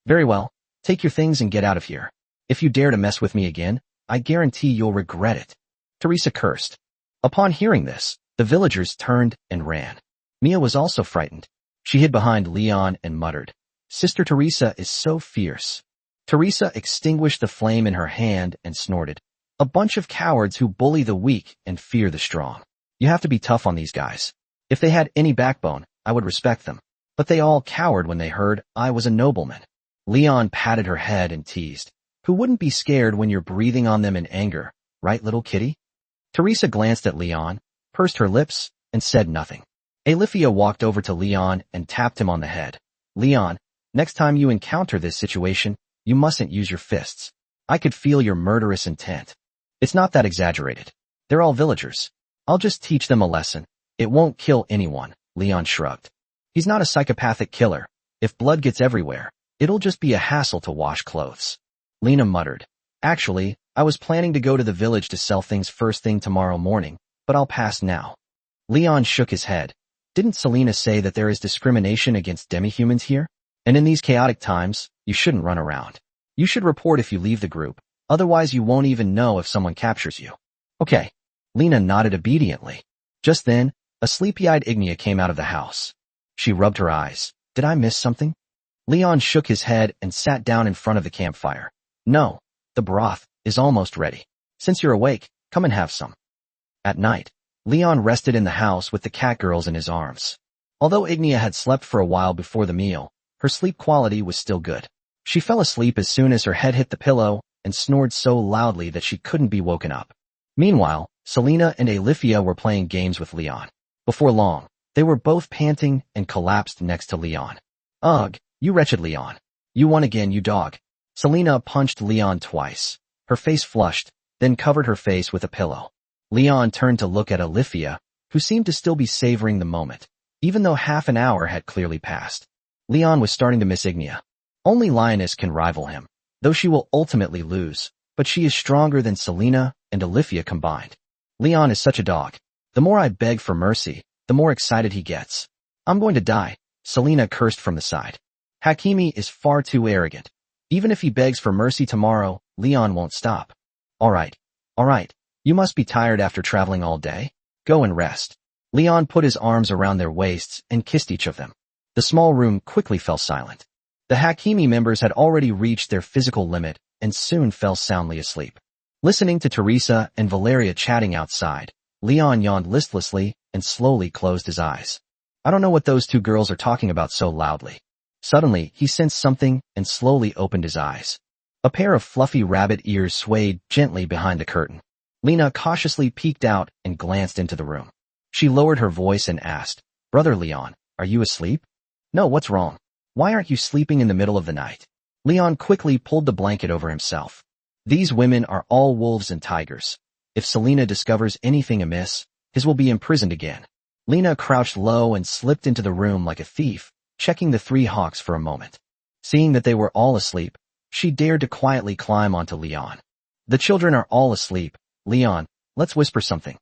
"Very well. Take your things and get out of here. If you dare to mess with me again, I guarantee you'll regret it." Teresa cursed. Upon hearing this, the villagers turned and ran. Mia was also frightened. She hid behind Leon and muttered, "Sister Teresa is so fierce." Teresa extinguished the flame in her hand and snorted, "A bunch of cowards who bully the weak and fear the strong. You have to be tough on these guys. If they had any backbone, I would respect them. But they all cowered when they heard I was a nobleman." Leon patted her head and teased, "Who wouldn't be scared when you're breathing on them in anger, right, little kitty?" Teresa glanced at Leon, pursed her lips, and said nothing. Alifia walked over to Leon and tapped him on the head. "Leon, next time you encounter this situation, you mustn't use your fists. I could feel your murderous intent." "It's not that exaggerated. They're all villagers. I'll just teach them a lesson. It won't kill anyone," Leon shrugged. "He's not a psychopathic killer. If blood gets everywhere, it'll just be a hassle to wash clothes." Lena muttered, "Actually, I was planning to go to the village to sell things first thing tomorrow morning, but I'll pass now." Leon shook his head. "Didn't Selena say that there is discrimination against demihumans here? And in these chaotic times, you shouldn't run around. You should report if you leave the group, otherwise you won't even know if someone captures you." "Okay." Lena nodded obediently. Just then, a sleepy-eyed Ignia came out of the house. She rubbed her eyes. "Did I miss something?" Leon shook his head and sat down in front of the campfire. "No, the broth is almost ready. Since you're awake, come and have some." At night, Leon rested in the house with the cat girls in his arms. Although Ignia had slept for a while before the meal, her sleep quality was still good. She fell asleep as soon as her head hit the pillow and snored so loudly that she couldn't be woken up. Meanwhile, Selena and Alifia were playing games with Leon. Before long, they were both panting and collapsed next to Leon. "Ugh, you wretched Leon. You won again, you dog." Selena punched Leon twice. Her face flushed, then covered her face with a pillow. Leon turned to look at Alifia, who seemed to still be savoring the moment, even though half an hour had clearly passed. Leon was starting to miss Ignia. Only Lioness can rival him, though she will ultimately lose, but she is stronger than Selena and Alifia combined. Leon is such a dog. The more I beg for mercy, the more excited he gets. "I'm going to die," Selena cursed from the side. "Hakimi is far too arrogant. Even if he begs for mercy tomorrow, Leon won't stop." All right. You must be tired after traveling all day. Go and rest." Leon put his arms around their waists and kissed each of them. The small room quickly fell silent. The Hakimi members had already reached their physical limit and soon fell soundly asleep. Listening to Teresa and Valeria chatting outside, Leon yawned listlessly and slowly closed his eyes. I don't know what those two girls are talking about so loudly. Suddenly, he sensed something and slowly opened his eyes. A pair of fluffy rabbit ears swayed gently behind the curtain. Lena cautiously peeked out and glanced into the room. She lowered her voice and asked, "Brother Leon, are you asleep?" "No, what's wrong? Why aren't you sleeping in the middle of the night?" Leon quickly pulled the blanket over himself. These women are all wolves and tigers. If Selena discovers anything amiss, his will be imprisoned again. Lena crouched low and slipped into the room like a thief, checking the three hawks for a moment. Seeing that they were all asleep, she dared to quietly climb onto Leon. "The children are all asleep. Leon, let's whisper something."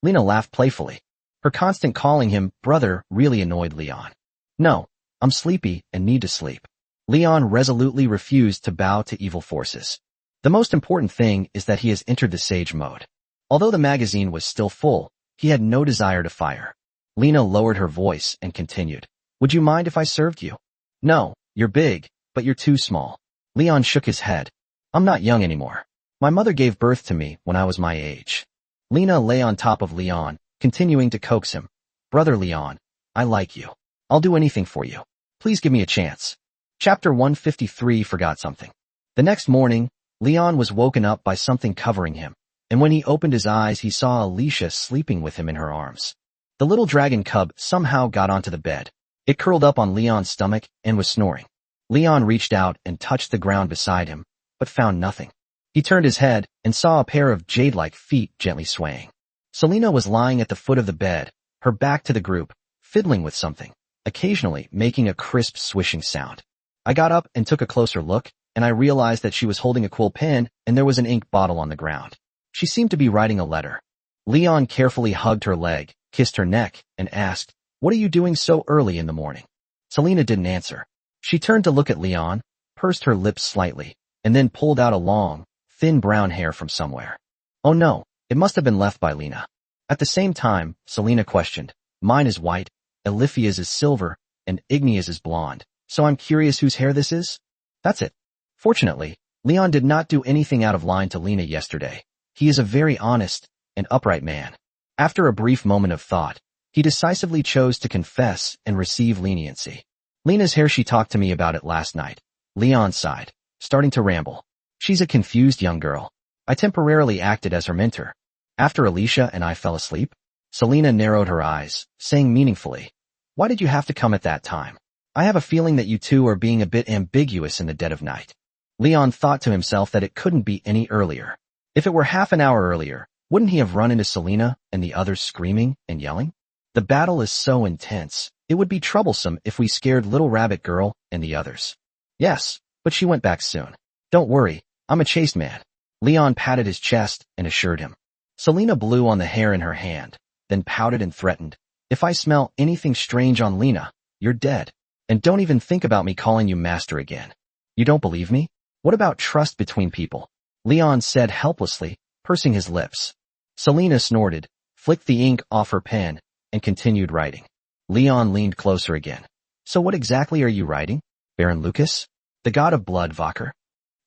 Lena laughed playfully. Her constant calling him brother really annoyed Leon. "No, I'm sleepy and need to sleep." Leon resolutely refused to bow to evil forces. The most important thing is that he has entered the sage mode. Although the magazine was still full, he had no desire to fire. Lena lowered her voice and continued, "Would you mind if I served you?" "No, you're big, but you're too small." Leon shook his head. "I'm not young anymore. My mother gave birth to me when I was my age." Lena lay on top of Leon, continuing to coax him. "Brother Leon, I like you. I'll do anything for you. Please give me a chance." Chapter 153 Forgot Something. The next morning, Leon was woken up by something covering him, and when he opened his eyes he saw Alicia sleeping with him in her arms. The little dragon cub somehow got onto the bed. It curled up on Leon's stomach and was snoring. Leon reached out and touched the ground beside him, but found nothing. He turned his head and saw a pair of jade-like feet gently swaying. Selena was lying at the foot of the bed, her back to the group, fiddling with something, occasionally making a crisp swishing sound. I got up and took a closer look, and I realized that she was holding a quill pen and there was an ink bottle on the ground. She seemed to be writing a letter. Leon carefully hugged her leg, kissed her neck, and asked, "What are you doing so early in the morning?" Selena didn't answer. She turned to look at Leon, pursed her lips slightly, and then pulled out a long, thin brown hair from somewhere. Oh no, it must have been left by Lena. At the same time, Selena questioned, "Mine is white, Olivia's is silver, and Ignea's is blonde, so I'm curious whose hair this is?" That's it. Fortunately, Leon did not do anything out of line to Lena yesterday. He is a very honest and upright man. After a brief moment of thought, he decisively chose to confess and receive leniency. "Lena's hair, she talked to me about it last night." Leon sighed, starting to ramble. "She's a confused young girl. I temporarily acted as her mentor. After Alicia and I fell asleep." Selena narrowed her eyes, saying meaningfully, "Why did you have to come at that time? I have a feeling that you two are being a bit ambiguous in the dead of night." Leon thought to himself that it couldn't be any earlier. If it were half an hour earlier, wouldn't he have run into Selena and the others screaming and yelling? The battle is so intense, it would be troublesome if we scared Little Rabbit Girl and the others. Yes, but she went back soon. "Don't worry, I'm a chaste man." Leon patted his chest and assured him. Selena blew on the hair in her hand, then pouted and threatened, "If I smell anything strange on Lena, you're dead. And don't even think about me calling you master again." "You don't believe me? What about trust between people?" Leon said helplessly, pursing his lips. Selena snorted, flicked the ink off her pen, and continued writing. Leon leaned closer again. "So what exactly are you writing? Baron Lucas? The god of blood, Valker?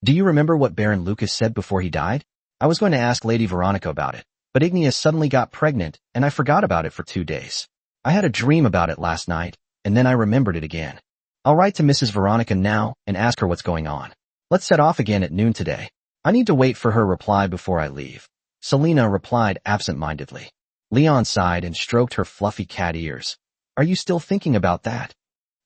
Do you remember what Baron Lucas said before he died? I was going to ask Lady Veronica about it, but Ignea suddenly got pregnant, and I forgot about it for 2 days. I had a dream about it last night, and then I remembered it again. I'll write to Mrs. Veronica now and ask her what's going on. Let's set off again at noon today. I need to wait for her reply before I leave." Selena replied absent-mindedly. Leon sighed and stroked her fluffy cat ears. "Are you still thinking about that?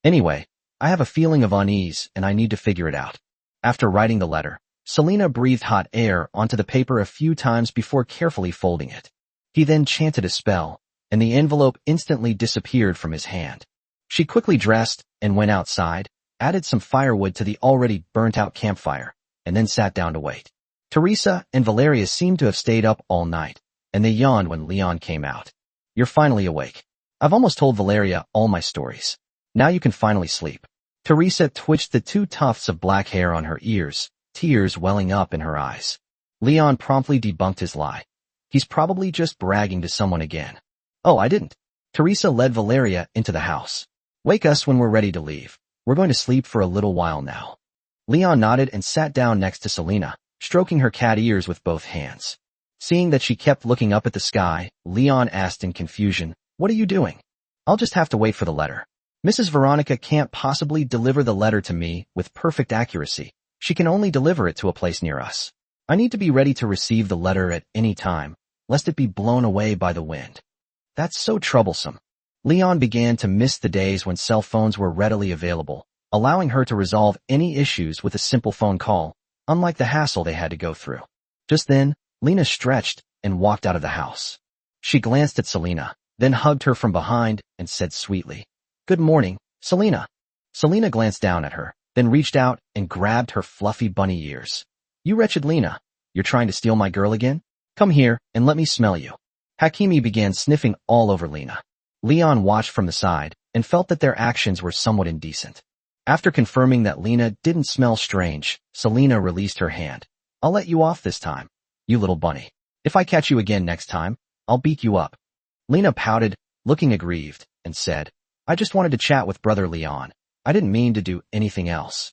Anyway, I have a feeling of unease and I need to figure it out." After writing the letter, Selena breathed hot air onto the paper a few times before carefully folding it. He then chanted a spell, and the envelope instantly disappeared from his hand. She quickly dressed and went outside, added some firewood to the already burnt-out campfire, and then sat down to wait. Teresa and Valeria seemed to have stayed up all night, and they yawned when Leon came out. "You're finally awake. I've almost told Valeria all my stories. Now you can finally sleep." Teresa twitched the 2 tufts of black hair on her ears, tears welling up in her eyes. Leon promptly debunked his lie. "He's probably just bragging to someone again." "Oh, I didn't." Teresa led Valeria into the house. "Wake us when we're ready to leave. We're going to sleep for a little while now." Leon nodded and sat down next to Selena, stroking her cat ears with both hands. Seeing that she kept looking up at the sky, Leon asked in confusion, "What are you doing?" "I'll just have to wait for the letter. Mrs. Veronica can't possibly deliver the letter to me with perfect accuracy. She can only deliver it to a place near us. I need to be ready to receive the letter at any time, lest it be blown away by the wind." That's so troublesome. Leon began to miss the days when cell phones were readily available, allowing her to resolve any issues with a simple phone call, unlike the hassle they had to go through. Just then, Lena stretched and walked out of the house. She glanced at Selena, then hugged her from behind and said sweetly, "Good morning, Selena." Selena glanced down at her, then reached out and grabbed her fluffy bunny ears. "You wretched Lena, you're trying to steal my girl again? Come here and let me smell you." Hakimi began sniffing all over Lena. Leon watched from the side and felt that their actions were somewhat indecent. After confirming that Lena didn't smell strange, Selena released her hand. "I'll let you off this time, you little bunny. If I catch you again next time, I'll beat you up." Lena pouted, looking aggrieved, and said, "I just wanted to chat with Brother Leon. I didn't mean to do anything else."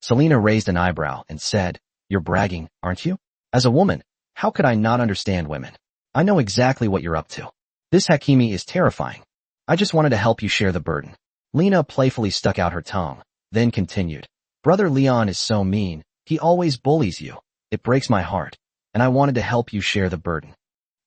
Selena raised an eyebrow and said, "You're bragging, aren't you? As a woman, how could I not understand women? I know exactly what you're up to. This Hakimi is terrifying. I just wanted to help you share the burden." Lena playfully stuck out her tongue, then continued, "Brother Leon is so mean, he always bullies you. It breaks my heart, and I wanted to help you share the burden."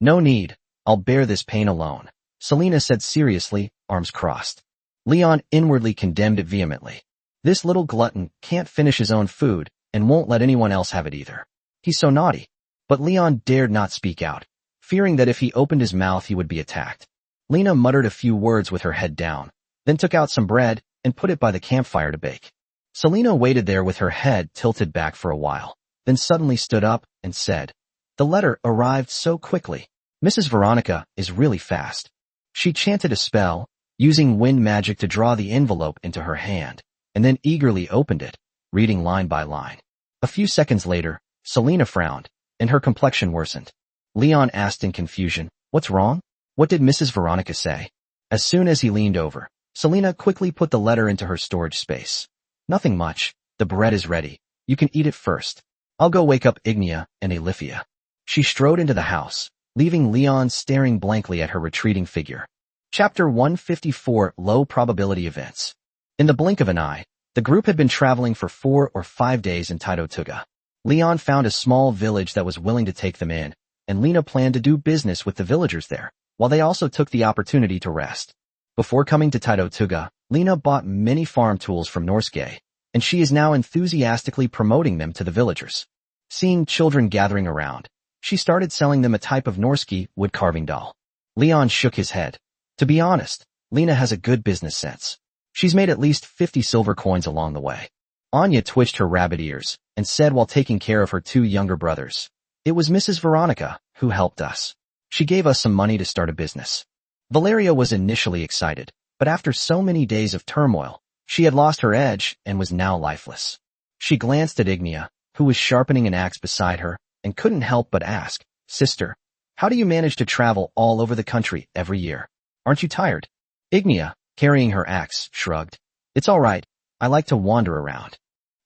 "No need, I'll bear this pain alone," Selena said seriously, arms crossed. Leon inwardly condemned it vehemently. This little glutton can't finish his own food and won't let anyone else have it either. He's so naughty. But Leon dared not speak out, fearing that if he opened his mouth he would be attacked. Lena muttered a few words with her head down, then took out some bread and put it by the campfire to bake. Selena waited there with her head tilted back for a while, then suddenly stood up and said, "The letter arrived so quickly. Mrs. Veronica is really fast." She chanted a spell, using wind magic to draw the envelope into her hand, and then eagerly opened it, reading line by line. A few seconds later, Selena frowned, and her complexion worsened. Leon asked in confusion, "What's wrong? What did Mrs. Veronica say?" As soon as he leaned over, Selena quickly put the letter into her storage space. "Nothing much. The bread is ready. You can eat it first. I'll go wake up Ignia and Alithia." She strode into the house, leaving Leon staring blankly at her retreating figure. Chapter 154, Low Probability Events. In the blink of an eye, the group had been traveling for 4 or 5 days in Taitotuga. Leon found a small village that was willing to take them in, and Lena planned to do business with the villagers there, while they also took the opportunity to rest. Before coming to Taitotuga, Lena bought many farm tools from Norske, and she is now enthusiastically promoting them to the villagers. Seeing children gathering around, she started selling them a type of Norske wood-carving doll. Leon shook his head. To be honest, Lena has a good business sense. She's made at least 50 silver coins along the way. Anya twitched her rabbit ears and said while taking care of her 2 younger brothers, "It was Mrs. Veronica who helped us. She gave us some money to start a business." Valeria was initially excited, but after so many days of turmoil, she had lost her edge and was now lifeless. She glanced at Ignia, who was sharpening an axe beside her, and couldn't help but ask, "Sister, how do you manage to travel all over the country every year? Aren't you tired?" Ignia, carrying her axe, shrugged. "It's all right. I like to wander around."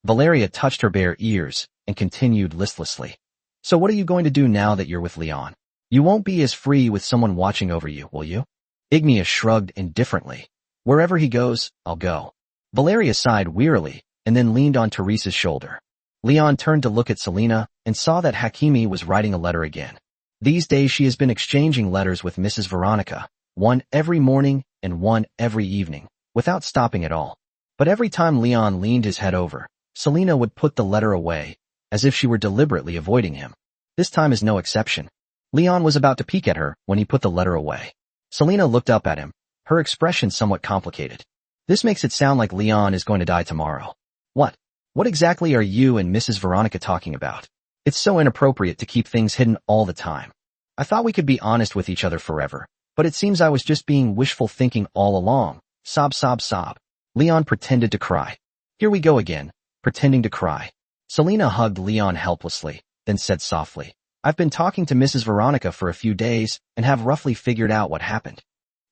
Valeria touched her bare ears and continued listlessly. "So what are you going to do now that you're with Leon? You won't be as free with someone watching over you, will you?" Ignia shrugged indifferently. "Wherever he goes, I'll go." Valeria sighed wearily and then leaned on Teresa's shoulder. Leon turned to look at Selena and saw that Hakimi was writing a letter again. These days she has been exchanging letters with Mrs. Veronica, one every morning and one every evening, without stopping at all. But every time Leon leaned his head over, Selena would put the letter away, as if she were deliberately avoiding him. This time is no exception. Leon was about to peek at her when he put the letter away. Selena looked up at him, her expression somewhat complicated. "This makes it sound like Leon is going to die tomorrow." "What? What exactly are you and Mrs. Veronica talking about? It's so inappropriate to keep things hidden all the time. I thought we could be honest with each other forever, but it seems I was just being wishful thinking all along." Sob, sob, sob. Leon pretended to cry. Here we go again, pretending to cry. Selena hugged Leon helplessly, then said softly, "I've been talking to Mrs. Veronica for a few days and have roughly figured out what happened."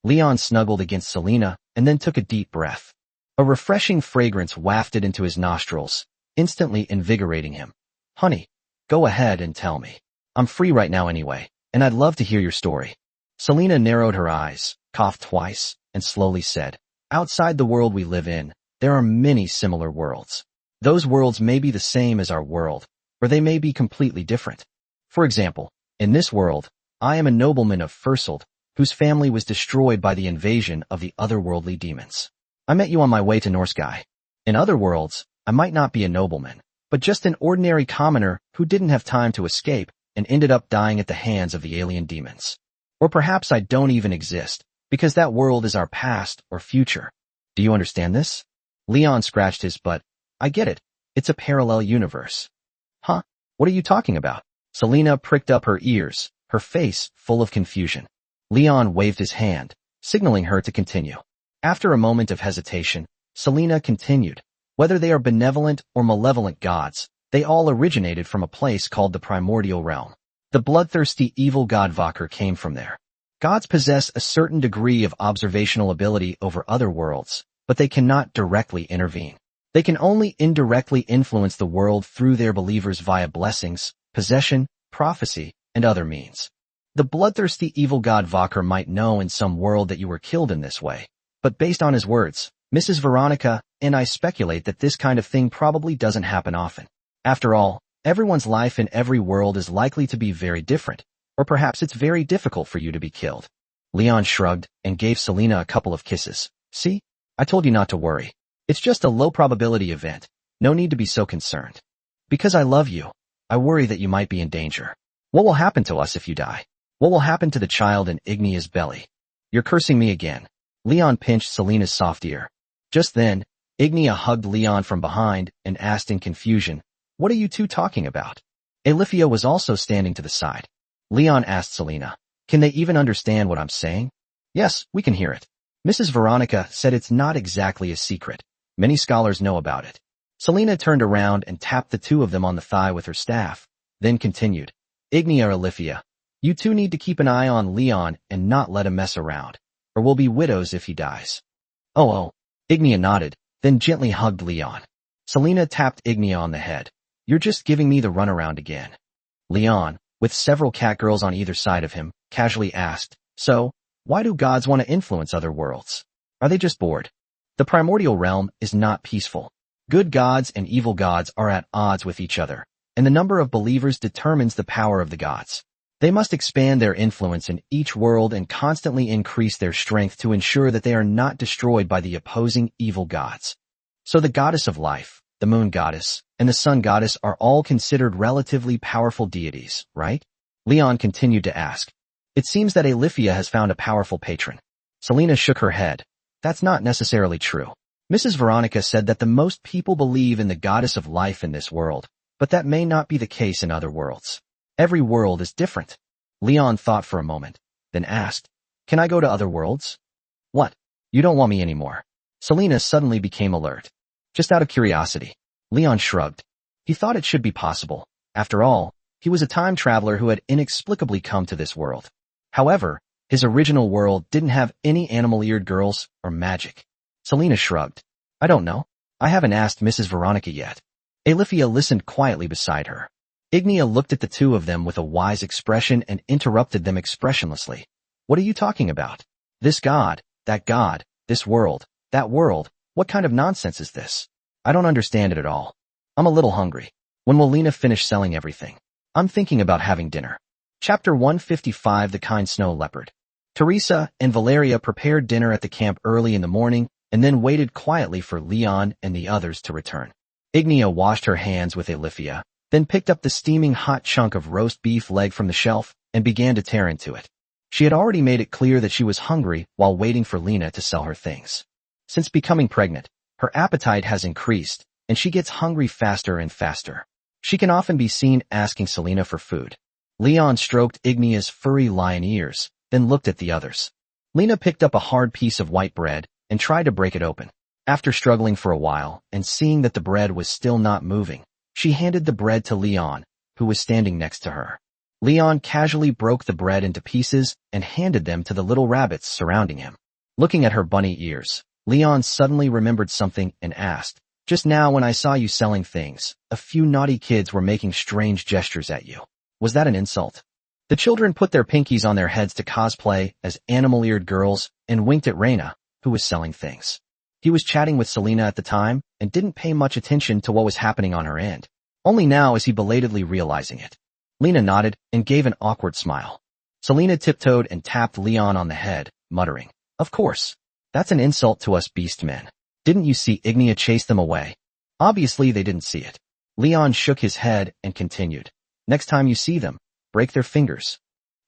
Leon snuggled against Selena and then took a deep breath. A refreshing fragrance wafted into his nostrils, instantly invigorating him. "Honey, go ahead and tell me. I'm free right now anyway, and I'd love to hear your story." Selena narrowed her eyes, coughed twice, and slowly said, "Outside the world we live in, there are many similar worlds. Those worlds may be the same as our world, or they may be completely different. For example, in this world, I am a nobleman of Fursold, whose family was destroyed by the invasion of the otherworldly demons. I met you on my way to Norsky. In other worlds, I might not be a nobleman, but just an ordinary commoner who didn't have time to escape and ended up dying at the hands of the alien demons. Or perhaps I don't even exist, because that world is our past or future. Do you understand this?" Leon scratched his butt. "I get it. It's a parallel universe." "Huh? What are you talking about?" Selena pricked up her ears, her face full of confusion. Leon waved his hand, signaling her to continue. After a moment of hesitation, Selena continued, "Whether they are benevolent or malevolent gods, they all originated from a place called the primordial realm. The bloodthirsty evil god Vakar came from there. Gods possess a certain degree of observational ability over other worlds, but they cannot directly intervene. They can only indirectly influence the world through their believers via blessings, possession, prophecy, and other means. The bloodthirsty evil god Vakar might know in some world that you were killed in this way, but based on his words, Mrs. Veronica and I speculate that this kind of thing probably doesn't happen often. After all, everyone's life in every world is likely to be very different, or perhaps it's very difficult for you to be killed." Leon shrugged and gave Selena a couple of kisses. "See? I told you not to worry. It's just a low-probability event. No need to be so concerned. Because I love you, I worry that you might be in danger. What will happen to us if you die? What will happen to the child in Ignia's belly?" You're cursing me again. Leon pinched Selena's soft ear. Just then, Ignia hugged Leon from behind and asked in confusion, "What are you two talking about?" Alifia was also standing to the side. Leon asked Selena, "Can they even understand what I'm saying?" "Yes, we can hear it." Mrs. Veronica said it's not exactly a secret. Many scholars know about it. Selena turned around and tapped the two of them on the thigh with her staff, then continued, "Ignia Alifia, you two need to keep an eye on Leon and not let him mess around, or we'll be widows if he dies." Oh. Ignia nodded, then gently hugged Leon. Selena tapped Ignia on the head. "You're just giving me the runaround again." Leon, with several catgirls on either side of him, casually asked, "So, why do gods want to influence other worlds? Are they just bored?" The primordial realm is not peaceful. Good gods and evil gods are at odds with each other, and the number of believers determines the power of the gods. They must expand their influence in each world and constantly increase their strength to ensure that they are not destroyed by the opposing evil gods. So the goddess of life, the moon goddess, and the sun goddess are all considered relatively powerful deities, right? Leon continued to ask. It seems that Alifia has found a powerful patron. Selena shook her head. That's not necessarily true. Mrs. Veronica said that the most people believe in the goddess of life in this world, but that may not be the case in other worlds. Every world is different. Leon thought for a moment, then asked, "Can I go to other worlds?" "What? You don't want me anymore?" Selena suddenly became alert. "Just out of curiosity." Leon shrugged. He thought it should be possible. After all, he was a time traveler who had inexplicably come to this world. However, his original world didn't have any animal-eared girls or magic. Selena shrugged. "I don't know. I haven't asked Mrs. Veronica yet." Alifia listened quietly beside her. Ignia looked at the two of them with a wise expression and interrupted them expressionlessly. "What are you talking about? This god, that god, this world, that world, what kind of nonsense is this? I don't understand it at all. I'm a little hungry. When will Lena finish selling everything? I'm thinking about having dinner." Chapter 155 The Kind Snow Leopard. Teresa and Valeria prepared dinner at the camp early in the morning and then waited quietly for Leon and the others to return. Ignia washed her hands with Alifia, then picked up the steaming hot chunk of roast beef leg from the shelf and began to tear into it. She had already made it clear that she was hungry while waiting for Lena to sell her things. Since becoming pregnant, her appetite has increased, and she gets hungry faster and faster. She can often be seen asking Selena for food. Leon stroked Ignia's furry lion ears, then looked at the others. Lena picked up a hard piece of white bread and tried to break it open. After struggling for a while and seeing that the bread was still not moving, she handed the bread to Leon, who was standing next to her. Leon casually broke the bread into pieces and handed them to the little rabbits surrounding him. Looking at her bunny ears, Leon suddenly remembered something and asked, "Just now when I saw you selling things, a few naughty kids were making strange gestures at you. Was that an insult?" The children put their pinkies on their heads to cosplay as animal-eared girls and winked at Reina, who was selling things. He was chatting with Selena at the time and didn't pay much attention to what was happening on her end. Only now is he belatedly realizing it. Lena nodded and gave an awkward smile. Selena tiptoed and tapped Leon on the head, muttering, "Of course. That's an insult to us beast men. Didn't you see Ignia chase them away?" Obviously they didn't see it. Leon shook his head and continued, "Next time you see them, break their fingers."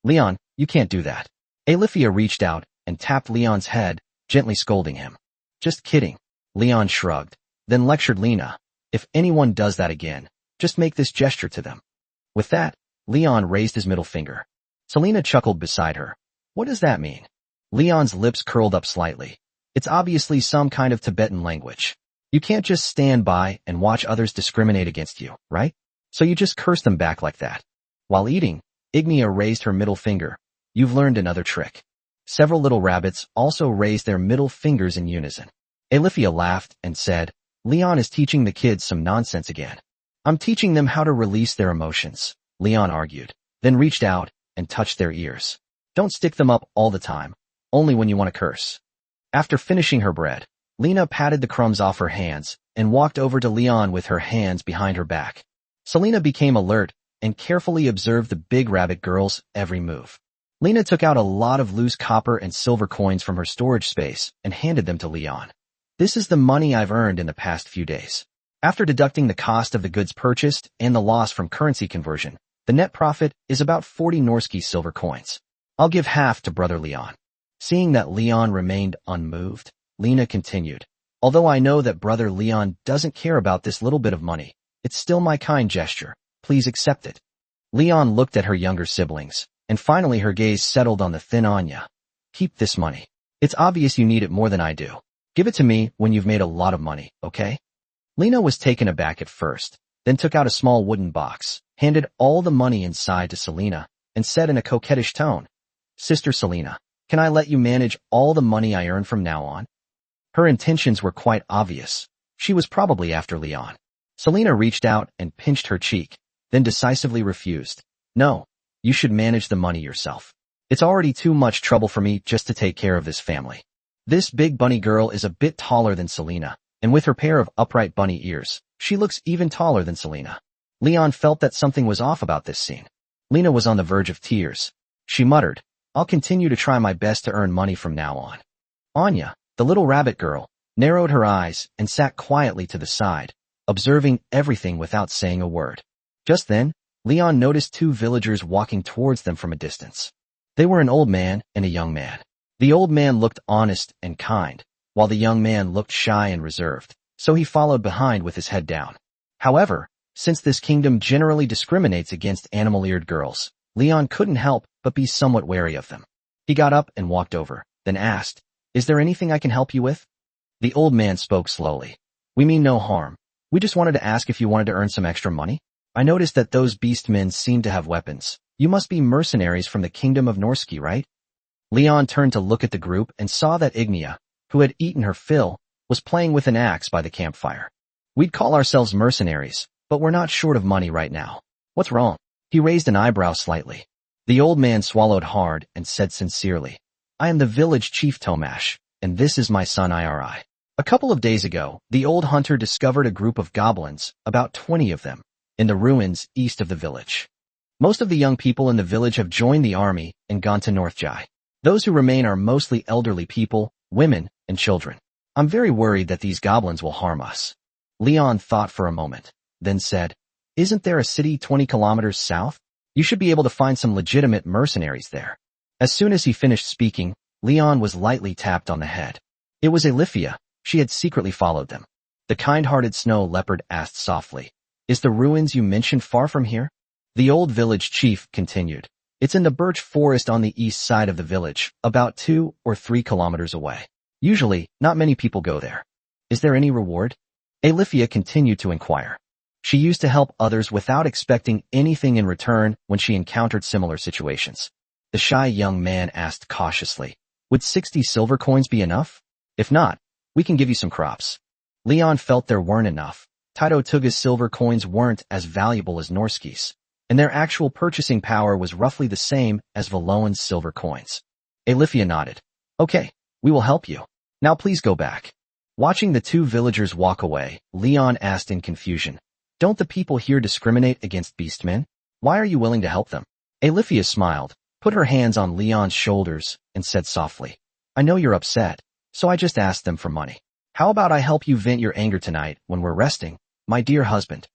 "Leon, you can't do that." Alifia reached out and tapped Leon's head, gently scolding him. "Just kidding." Leon shrugged, then lectured Lena, "If anyone does that again, just make this gesture to them." With that, Leon raised his middle finger. Selena chuckled beside her. "What does that mean?" Leon's lips curled up slightly. "It's obviously some kind of Tibetan language. You can't just stand by and watch others discriminate against you, right? So you just curse them back like that." While eating, Ignia raised her middle finger. "You've learned another trick." Several little rabbits also raised their middle fingers in unison. Alifia laughed and said, "Leon is teaching the kids some nonsense again." "I'm teaching them how to release their emotions," Leon argued, then reached out and touched their ears. "Don't stick them up all the time, only when you want to curse." After finishing her bread, Lena patted the crumbs off her hands and walked over to Leon with her hands behind her back. Selena became alert and carefully observed the big rabbit girl's every move. Lena took out a lot of loose copper and silver coins from her storage space and handed them to Leon. "This is the money I've earned in the past few days. After deducting the cost of the goods purchased and the loss from currency conversion, the net profit is about 40 Norski silver coins. I'll give half to Brother Leon." Seeing that Leon remained unmoved, Lena continued. Although I know that brother Leon doesn't care about this little bit of money, it's still my kind gesture. Please accept it. Leon looked at her younger siblings, and finally her gaze settled on the thin Anya. Keep this money. It's obvious you need it more than I do. Give it to me when you've made a lot of money, okay? Lena was taken aback at first, then took out a small wooden box, handed all the money inside to Selena, and said in a coquettish tone, Sister Selena, can I let you manage all the money I earn from now on? Her intentions were quite obvious. She was probably after Leon. Selena reached out and pinched her cheek, then decisively refused. No, you should manage the money yourself. It's already too much trouble for me just to take care of this family. This big bunny girl is a bit taller than Selena, and with her pair of upright bunny ears, she looks even taller than Selena. Leon felt that something was off about this scene. Lena was on the verge of tears. She muttered, I'll continue to try my best to earn money from now on. Anya, the little rabbit girl, narrowed her eyes and sat quietly to the side, observing everything without saying a word. Just then, Leon noticed two villagers walking towards them from a distance. They were an old man and a young man. The old man looked honest and kind, while the young man looked shy and reserved, so he followed behind with his head down. However, since this kingdom generally discriminates against animal-eared girls, Leon couldn't help but be somewhat wary of them. He got up and walked over, then asked, Is there anything I can help you with? The old man spoke slowly. We mean no harm. We just wanted to ask if you wanted to earn some extra money. I noticed that those beastmen seem to have weapons. You must be mercenaries from the kingdom of Norsky, right? Leon turned to look at the group and saw that Ignia, who had eaten her fill, was playing with an axe by the campfire. We'd call ourselves mercenaries, but we're not short of money right now. What's wrong? He raised an eyebrow slightly. The old man swallowed hard and said sincerely, I am the village chief Tomash, and this is my son Iri. A couple of days ago, the old hunter discovered a group of goblins, about 20 of them, in the ruins east of the village. Most of the young people in the village have joined the army and gone to Northjai. Those who remain are mostly elderly people, women, and children. I'm very worried that these goblins will harm us. Leon thought for a moment, then said, Isn't there a city 20 kilometers south? You should be able to find some legitimate mercenaries there. As soon as he finished speaking, Leon was lightly tapped on the head. It was Alifia. She had secretly followed them. The kind-hearted snow leopard asked softly, Is the ruins you mentioned far from here? The old village chief continued, It's in the birch forest on the east side of the village, about 2 or 3 kilometers away. Usually, not many people go there. Is there any reward? Alifia continued to inquire. She used to help others without expecting anything in return when she encountered similar situations. The shy young man asked cautiously, Would 60 silver coins be enough? If not, we can give you some crops. Leon felt there weren't enough. Taito Tuga's silver coins weren't as valuable as Norsky's, and their actual purchasing power was roughly the same as Valoan's silver coins. Alifia nodded. Okay, we will help you. Now please go back. Watching the two villagers walk away, Leon asked in confusion, Don't the people here discriminate against beastmen? Why are you willing to help them? Alifia smiled, put her hands on Leon's shoulders, and said softly, I know you're upset, so I just asked them for money. How about I help you vent your anger tonight when we're resting, my dear husband?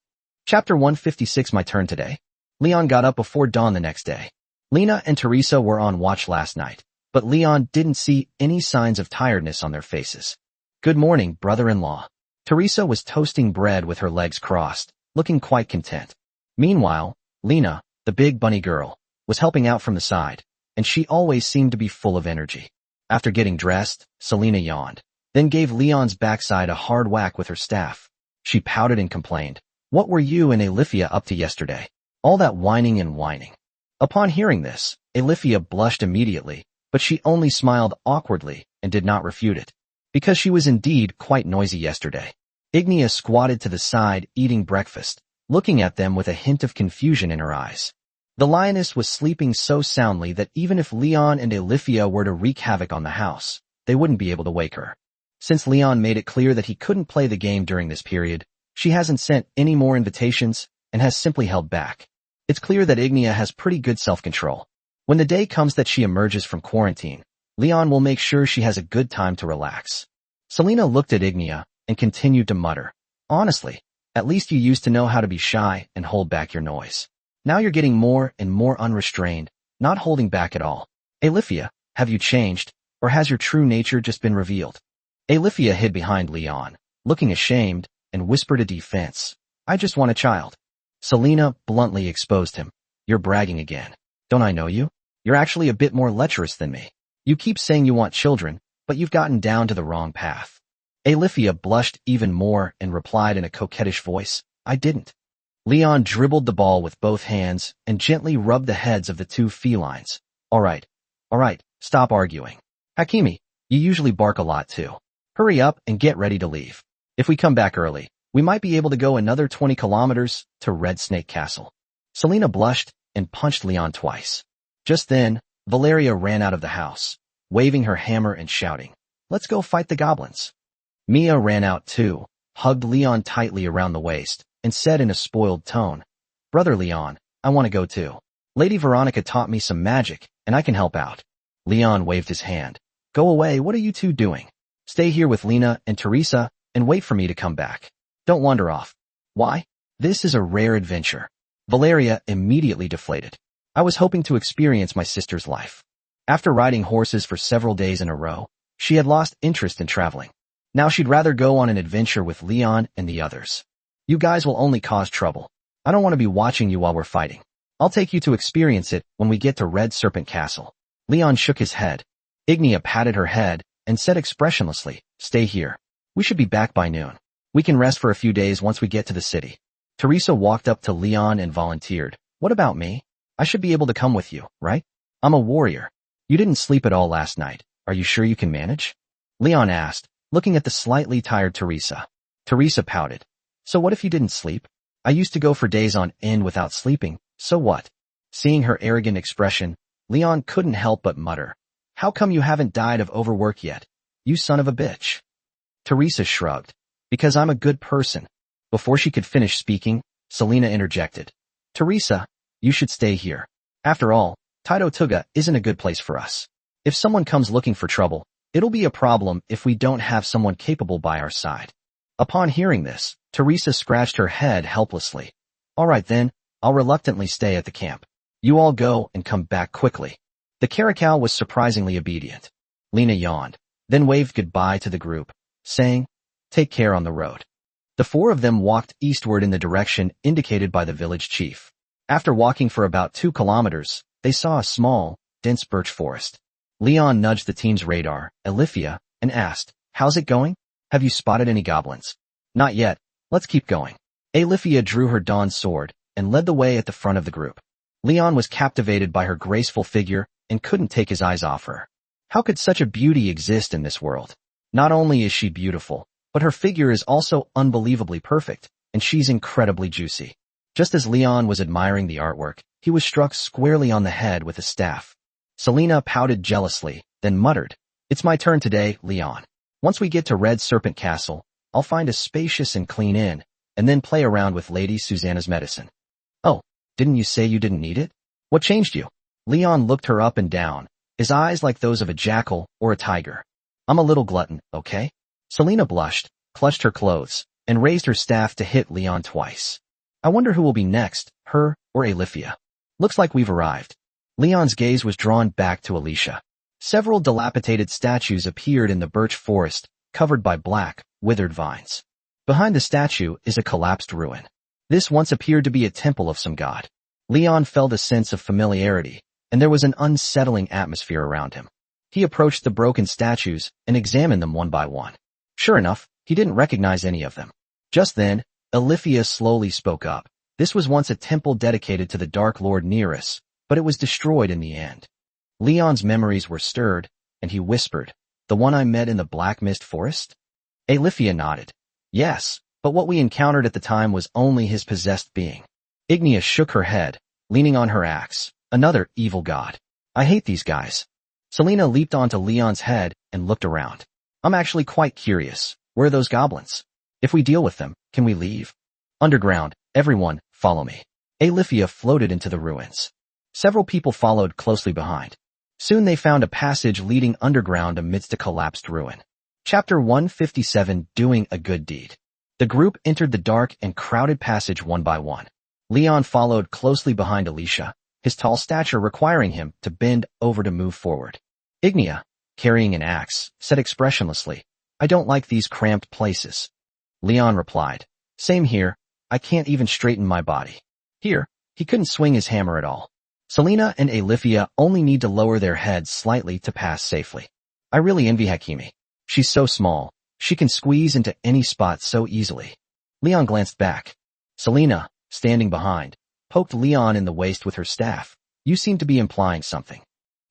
Chapter 156. My turn today. Leon got up before dawn the next day. Lena and Teresa were on watch last night, but Leon didn't see any signs of tiredness on their faces. Good morning, brother-in-law. Teresa was toasting bread with her legs crossed, looking quite content. Meanwhile, Lena, the big bunny girl, was helping out from the side, and she always seemed to be full of energy. After getting dressed, Selena yawned, then gave Leon's backside a hard whack with her staff. She pouted and complained, What were you and Alifia up to yesterday? All that whining and whining. Upon hearing this, Alifia blushed immediately, but she only smiled awkwardly and did not refute it, because she was indeed quite noisy yesterday. Ignia squatted to the side eating breakfast, looking at them with a hint of confusion in her eyes. The lioness was sleeping so soundly that even if Leon and Alifia were to wreak havoc on the house, they wouldn't be able to wake her. Since Leon made it clear that he couldn't play the game during this period, she hasn't sent any more invitations and has simply held back. It's clear that Ignia has pretty good self-control. When the day comes that she emerges from quarantine, Leon will make sure she has a good time to relax. Selena looked at Ignia and continued to mutter, Honestly, at least you used to know how to be shy and hold back your noise. Now you're getting more and more unrestrained, not holding back at all. Alifia, have you changed, Or has your true nature just been revealed? Alifia hid behind Leon, looking ashamed, and whispered a defense. I just want a child. Selena bluntly exposed him. You're bragging again. Don't I know you? You're actually a bit more lecherous than me. You keep saying you want children, but you've gotten down to the wrong path. Alifia blushed even more and replied in a coquettish voice, I didn't. Leon dribbled the ball with both hands and gently rubbed the heads of the two felines. All right, stop arguing. Hakimi, you usually bark a lot too. Hurry up and get ready to leave. If we come back early, we might be able to go another 20 kilometers to Red Snake Castle. Selena blushed and punched Leon twice. Just then, Valeria ran out of the house, waving her hammer and shouting, Let's go fight the goblins. Mia ran out too, hugged Leon tightly around the waist, and said in a spoiled tone, Brother Leon, I want to go too. Lady Veronica taught me some magic, and I can help out. Leon waved his hand. Go away, what are you two doing? Stay here with Lena and Teresa and wait for me to come back. Don't wander off. Why? This is a rare adventure. Valeria immediately deflated. I was hoping to experience my sister's life. After riding horses for several days in a row, she had lost interest in traveling. Now she'd rather go on an adventure with Leon and the others. You guys will only cause trouble. I don't want to be watching you while we're fighting. I'll take you to experience it when we get to Red Serpent Castle. Leon shook his head. Ignia patted her head and said expressionlessly, Stay here. We should be back by noon. We can rest for a few days once we get to the city. Teresa walked up to Leon and volunteered. What about me? I should be able to come with you, right? I'm a warrior. You didn't sleep at all last night. Are you sure you can manage? Leon asked, looking at the slightly tired Teresa. Teresa pouted. So what if you didn't sleep? I used to go for days on end without sleeping. So what? Seeing her arrogant expression, Leon couldn't help but mutter. How come you haven't died of overwork yet? You son of a bitch. Teresa shrugged. Because I'm a good person. Before she could finish speaking, Selena interjected. Teresa, you should stay here. After all, Taito Tuga isn't a good place for us. If someone comes looking for trouble, it'll be a problem if we don't have someone capable by our side. Upon hearing this, Teresa scratched her head helplessly. All right then, I'll reluctantly stay at the camp. You all go and come back quickly. The caracal was surprisingly obedient. Lena yawned, then waved goodbye to the group, saying, Take care on the road. The four of them walked eastward in the direction indicated by the village chief. After walking for about 2 kilometers, they saw a small, dense birch forest. Leon nudged the team's radar, Alifia, and asked, How's it going? Have you spotted any goblins? Not yet. Let's keep going. Alifia drew her dawn sword and led the way at the front of the group. Leon was captivated by her graceful figure and couldn't take his eyes off her. How could such a beauty exist in this world? Not only is she beautiful, but her figure is also unbelievably perfect, and she's incredibly juicy. Just as Leon was admiring the artwork, he was struck squarely on the head with a staff. Selena pouted jealously, then muttered, It's my turn today, Leon. Once we get to Red Serpent Castle, I'll find a spacious and clean inn, and then play around with Lady Susanna's medicine. Oh, didn't you say you didn't need it? What changed you? Leon looked her up and down, his eyes like those of a jackal or a tiger. I'm a little glutton, okay? Selena blushed, clutched her clothes, and raised her staff to hit Leon twice. I wonder who will be next, her or Alifia. Looks like we've arrived. Leon's gaze was drawn back to Alicia. Several dilapidated statues appeared in the birch forest, covered by black, withered vines. Behind the statue is a collapsed ruin. This once appeared to be a temple of some god. Leon felt a sense of familiarity, and there was an unsettling atmosphere around him. He approached the broken statues and examined them one by one. Sure enough, he didn't recognize any of them. Just then, Alifia slowly spoke up. This was once a temple dedicated to the Dark Lord Nereus, but it was destroyed in the end. Leon's memories were stirred, and he whispered, The one I met in the Black Mist Forest? Alifia nodded. Yes, but what we encountered at the time was only his possessed being. Ignia shook her head, leaning on her axe. Another evil god. I hate these guys. Selena leaped onto Leon's head and looked around. I'm actually quite curious. Where are those goblins? If we deal with them, can we leave? Underground, everyone, follow me. Alifia floated into the ruins. Several people followed closely behind. Soon they found a passage leading underground amidst a collapsed ruin. Chapter 157, Doing a Good Deed. The group entered the dark and crowded passage one by one. Leon followed closely behind Alicia, his tall stature requiring him to bend over to move forward. Ignia, carrying an axe, said expressionlessly, I don't like these cramped places. Leon replied, same here, I can't even straighten my body. Here, he couldn't swing his hammer at all. Selena and Alifia only need to lower their heads slightly to pass safely. I really envy Hakimi. She's so small, she can squeeze into any spot so easily. Leon glanced back. Selena, standing behind, poked Leon in the waist with her staff. You seem to be implying something.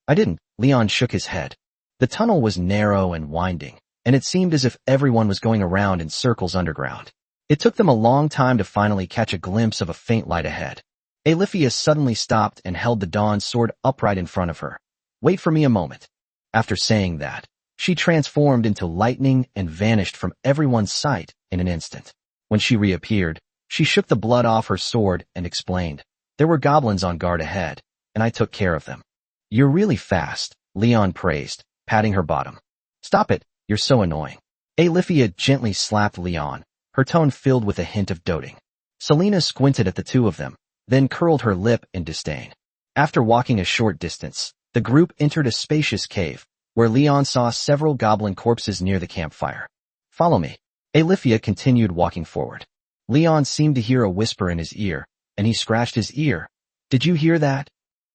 I didn't. Leon shook his head. The tunnel was narrow and winding, and it seemed as if everyone was going around in circles underground. It took them a long time to finally catch a glimpse of a faint light ahead. Alifia suddenly stopped and held the dawn sword upright in front of her. Wait for me a moment. After saying that, she transformed into lightning and vanished from everyone's sight in an instant. When she reappeared, she shook the blood off her sword and explained, there were goblins on guard ahead, and I took care of them. You're really fast, Leon praised, patting her bottom. Stop it, you're so annoying. Alifia gently slapped Leon, her tone filled with a hint of doting. Selena squinted at the two of them, then curled her lip in disdain. After walking a short distance, the group entered a spacious cave, where Leon saw several goblin corpses near the campfire. Follow me. Alifia continued walking forward. Leon seemed to hear a whisper in his ear, and he scratched his ear. Did you hear that?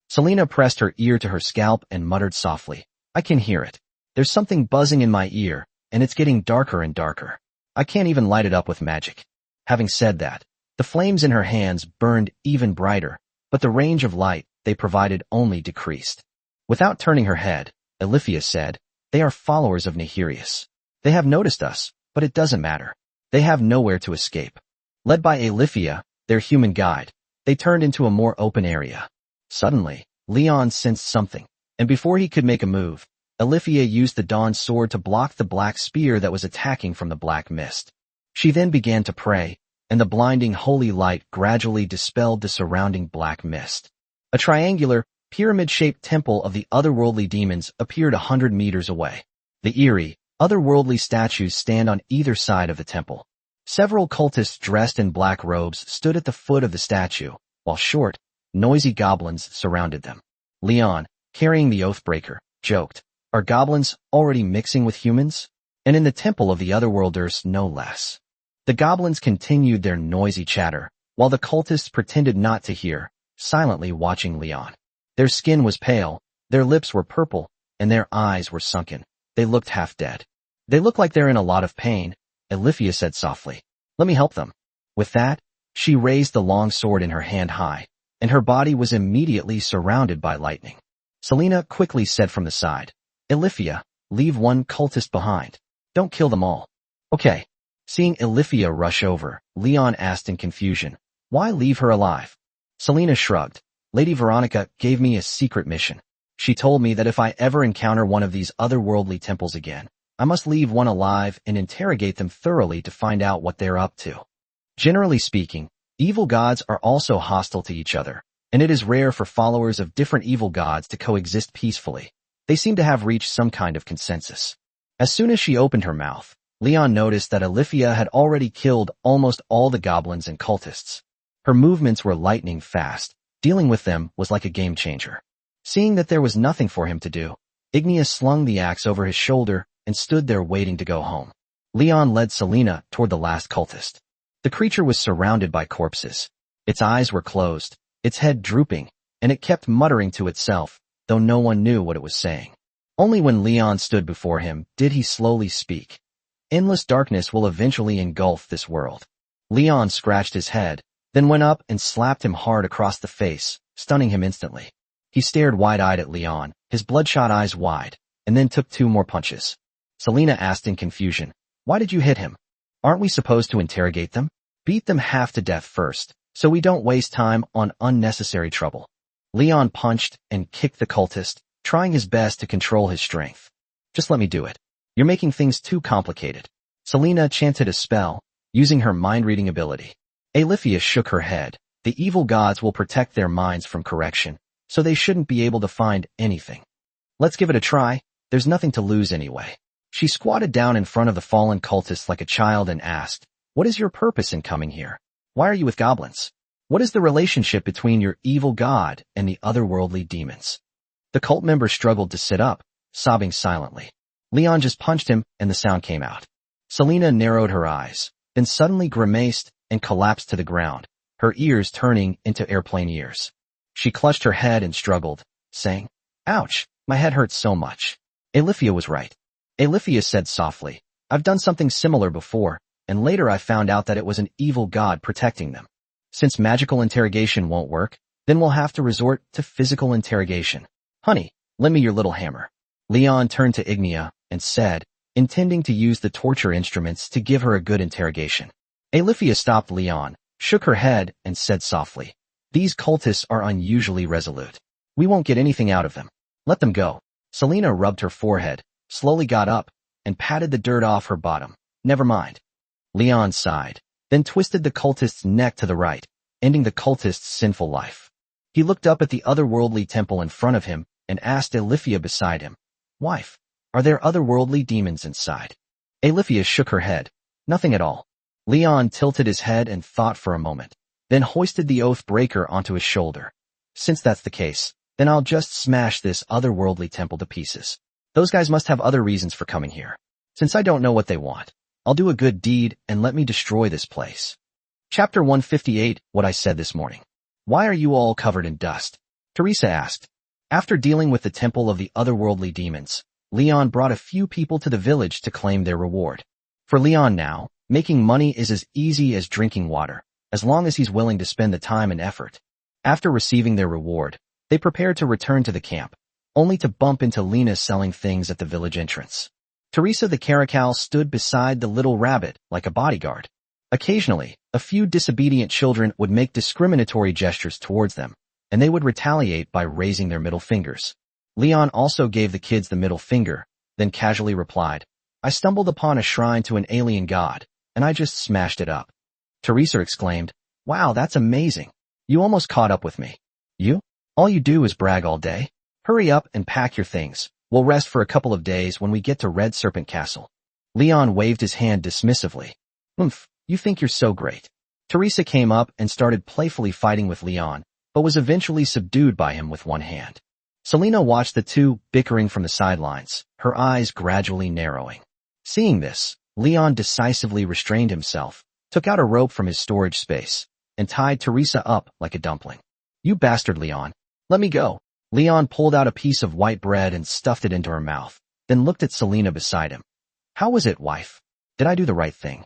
Selena pressed her ear to her scalp and muttered softly, I can hear it. There's something buzzing in my ear, and it's getting darker and darker. I can't even light it up with magic. Having said that, the flames in her hands burned even brighter, but the range of light they provided only decreased. Without turning her head, Alifia said, they are followers of Nahirius. They have noticed us, but it doesn't matter. They have nowhere to escape. Led by Alifia, their human guide, they turned into a more open area. Suddenly, Leon sensed something, and before he could make a move, Alifia used the dawn sword to block the black spear that was attacking from the black mist. She then began to pray, and the blinding holy light gradually dispelled the surrounding black mist. A triangular, pyramid-shaped temple of the otherworldly demons appeared 100 meters away. The eerie, otherworldly statues stand on either side of the temple. Several cultists dressed in black robes stood at the foot of the statue, while short, noisy goblins surrounded them. Leon, carrying the Oathbreaker, joked, are goblins already mixing with humans? And in the temple of the otherworlders no less. The goblins continued their noisy chatter, while the cultists pretended not to hear, silently watching Leon. Their skin was pale, their lips were purple, and their eyes were sunken. They looked half dead. They look like they're in a lot of pain, Alifia said softly. Let me help them. With that, she raised the long sword in her hand high, and her body was immediately surrounded by lightning. Selena quickly said from the side, Alifia, leave one cultist behind. Don't kill them all. Okay. Seeing Alifia rush over, Leon asked in confusion, why leave her alive? Selena shrugged. Lady Veronica gave me a secret mission. She told me that if I ever encounter one of these otherworldly temples again, I must leave one alive and interrogate them thoroughly to find out what they're up to. Generally speaking, evil gods are also hostile to each other, and it is rare for followers of different evil gods to coexist peacefully. They seem to have reached some kind of consensus. As soon as she opened her mouth, Leon noticed that Alifia had already killed almost all the goblins and cultists. Her movements were lightning fast. Dealing with them was like a game changer. Seeing that there was nothing for him to do, Igneous slung the axe over his shoulder and stood there waiting to go home. Leon led Selena toward the last cultist. The creature was surrounded by corpses. Its eyes were closed, its head drooping, and it kept muttering to itself, though no one knew what it was saying. Only when Leon stood before him did he slowly speak. Endless darkness will eventually engulf this world. Leon scratched his head, then went up and slapped him hard across the face, stunning him instantly. He stared wide-eyed at Leon, his bloodshot eyes wide, and then took 2 more punches. Selena asked in confusion, why did you hit him? Aren't we supposed to interrogate them? Beat them half to death first, so we don't waste time on unnecessary trouble. Leon punched and kicked the cultist, trying his best to control his strength. Just let me do it. You're making things too complicated. Selena chanted a spell, using her mind-reading ability. Alifia shook her head. The evil gods will protect their minds from correction, so they shouldn't be able to find anything. Let's give it a try. There's nothing to lose anyway. She squatted down in front of the fallen cultist like a child and asked, what is your purpose in coming here? Why are you with goblins? What is the relationship between your evil god and the otherworldly demons? The cult member struggled to sit up, sobbing silently. Leon just punched him and the sound came out. Selena narrowed her eyes, then suddenly grimaced and collapsed to the ground, her ears turning into airplane ears. She clutched her head and struggled, saying, "Ouch, my head hurts so much." Alifia was right. Alifia said softly, "I've done something similar before, and later I found out that it was an evil god protecting them. Since magical interrogation won't work, then we'll have to resort to physical interrogation. Honey, lend me your little hammer." Leon turned to Ignia and said, intending to use the torture instruments to give her a good interrogation. Alifia stopped Leon, shook her head, and said softly, "These cultists are unusually resolute. We won't get anything out of them. Let them go." Selena rubbed her forehead, slowly got up, and patted the dirt off her bottom. "Never mind." Leon sighed, then twisted the cultist's neck to the right, ending the cultist's sinful life. He looked up at the otherworldly temple in front of him and asked Alifia beside him, "Wife, are there otherworldly demons inside?" Alifia shook her head. "Nothing at all." Leon tilted his head and thought for a moment, then hoisted the oath breaker onto his shoulder. "Since that's the case, then I'll just smash this otherworldly temple to pieces. Those guys must have other reasons for coming here. Since I don't know what they want, I'll do a good deed and let me destroy this place." Chapter 158, What I Said This Morning. "Why are you all covered in dust?" Teresa asked. After dealing with the temple of the otherworldly demons, Leon brought a few people to the village to claim their reward. For Leon now, making money is as easy as drinking water, as long as he's willing to spend the time and effort. After receiving their reward, they prepared to return to the camp, only to bump into Lena selling things at the village entrance. Teresa the caracal stood beside the little rabbit like a bodyguard. Occasionally, a few disobedient children would make discriminatory gestures towards them, and they would retaliate by raising their middle fingers. Leon also gave the kids the middle finger, then casually replied, "I stumbled upon a shrine to an alien god, and I just smashed it up." Teresa exclaimed, "Wow, that's amazing. You almost caught up with me. You? All you do is brag all day? Hurry up and pack your things. We'll rest for a couple of days when we get to Red Serpent Castle." Leon waved his hand dismissively. "Oomph, you think you're so great." Teresa came up and started playfully fighting with Leon, but was eventually subdued by him with one hand. Selena watched the two bickering from the sidelines, her eyes gradually narrowing. Seeing this, Leon decisively restrained himself, took out a rope from his storage space, and tied Teresa up like a dumpling. "You bastard, Leon. Let me go." Leon pulled out a piece of white bread and stuffed it into her mouth, then looked at Selena beside him. "How was it, wife? Did I do the right thing?"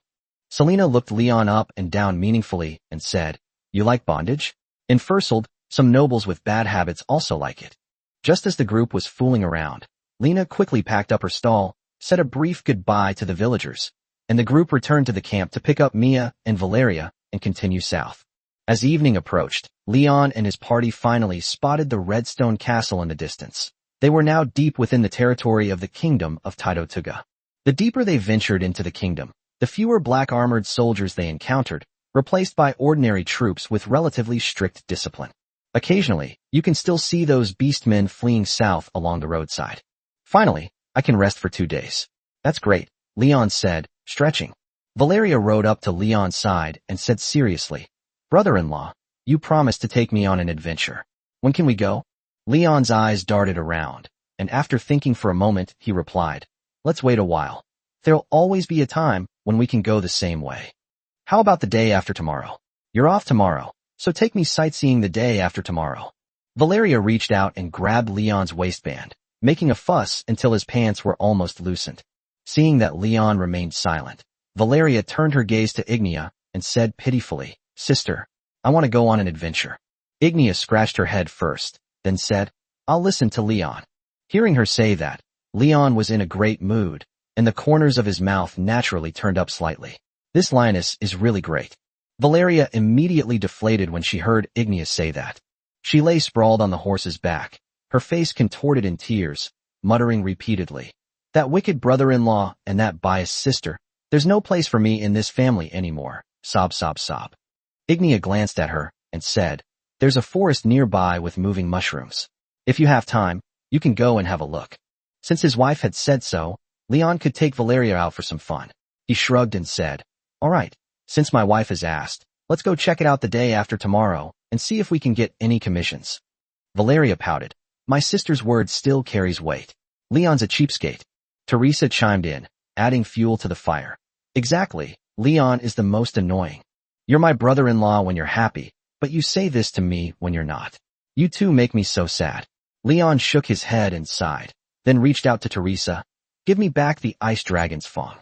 Selena looked Leon up and down meaningfully and said, "You like bondage? In Fursold, some nobles with bad habits also like it." Just as the group was fooling around, Lena quickly packed up her stall, said a brief goodbye to the villagers, and the group returned to the camp to pick up Mia and Valeria and continue south. As evening approached, Leon and his party finally spotted the Redstone Castle in the distance. They were now deep within the territory of the kingdom of Taitotuga. The deeper they ventured into the kingdom, the fewer black-armored soldiers they encountered, replaced by ordinary troops with relatively strict discipline. Occasionally, you can still see those beastmen fleeing south along the roadside. "Finally, I can rest for 2 days." "That's great," Leon said, stretching. Valeria rode up to Leon's side and said seriously, "Brother-in-law, you promised to take me on an adventure. When can we go?" Leon's eyes darted around, and after thinking for a moment, he replied, "Let's wait a while. There'll always be a time when we can go the same way. How about the day after tomorrow? You're off tomorrow, so take me sightseeing the day after tomorrow." Valeria reached out and grabbed Leon's waistband, making a fuss until his pants were almost loosened. Seeing that Leon remained silent, Valeria turned her gaze to Ignia and said pitifully, "Sister, I want to go on an adventure." Ignia scratched her head first, then said, "I'll listen to Leon." Hearing her say that, Leon was in a great mood, and the corners of his mouth naturally turned up slightly. "This lioness is really great." Valeria immediately deflated when she heard Ignia say that. She lay sprawled on the horse's back, her face contorted in tears, muttering repeatedly, "That wicked brother-in-law and that biased sister, there's no place for me in this family anymore." Sob, sob, sob. Ignia glanced at her and said, "There's a forest nearby with moving mushrooms. If you have time, you can go and have a look." Since his wife had said so, Leon could take Valeria out for some fun. He shrugged and said, "All right, since my wife has asked, let's go check it out the day after tomorrow and see if we can get any commissions." Valeria pouted. "My sister's word still carries weight." Leon's a cheapskate. Teresa chimed in, adding fuel to the fire. Exactly, Leon is the most annoying. You're my brother-in-law when you're happy, but you say this to me when you're not. You two make me so sad. Leon shook his head and sighed, then reached out to Teresa. Give me back the ice dragon's fong.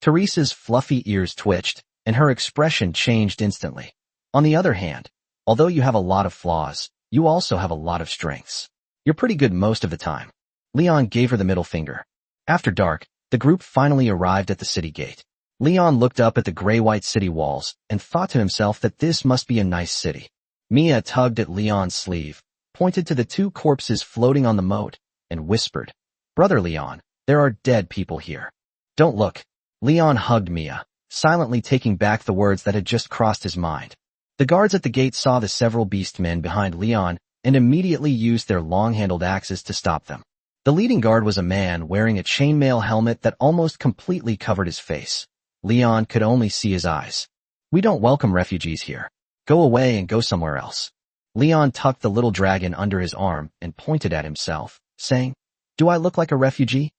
Teresa's fluffy ears twitched, and her expression changed instantly. On the other hand, although you have a lot of flaws, you also have a lot of strengths. You're pretty good most of the time. Leon gave her the middle finger. After dark, the group finally arrived at the city gate. Leon looked up at the gray-white city walls and thought to himself that this must be a nice city. Mia tugged at Leon's sleeve, pointed to the two corpses floating on the moat, and whispered, Brother Leon, there are dead people here. Don't look. Leon hugged Mia, silently taking back the words that had just crossed his mind. The guards at the gate saw the several beastmen behind Leon and immediately used their long-handled axes to stop them. The leading guard was a man wearing a chainmail helmet that almost completely covered his face. Leon could only see his eyes. We don't welcome refugees here. Go away and go somewhere else. Leon tucked the little dragon under his arm and pointed at himself, saying, Do I look like a refugee?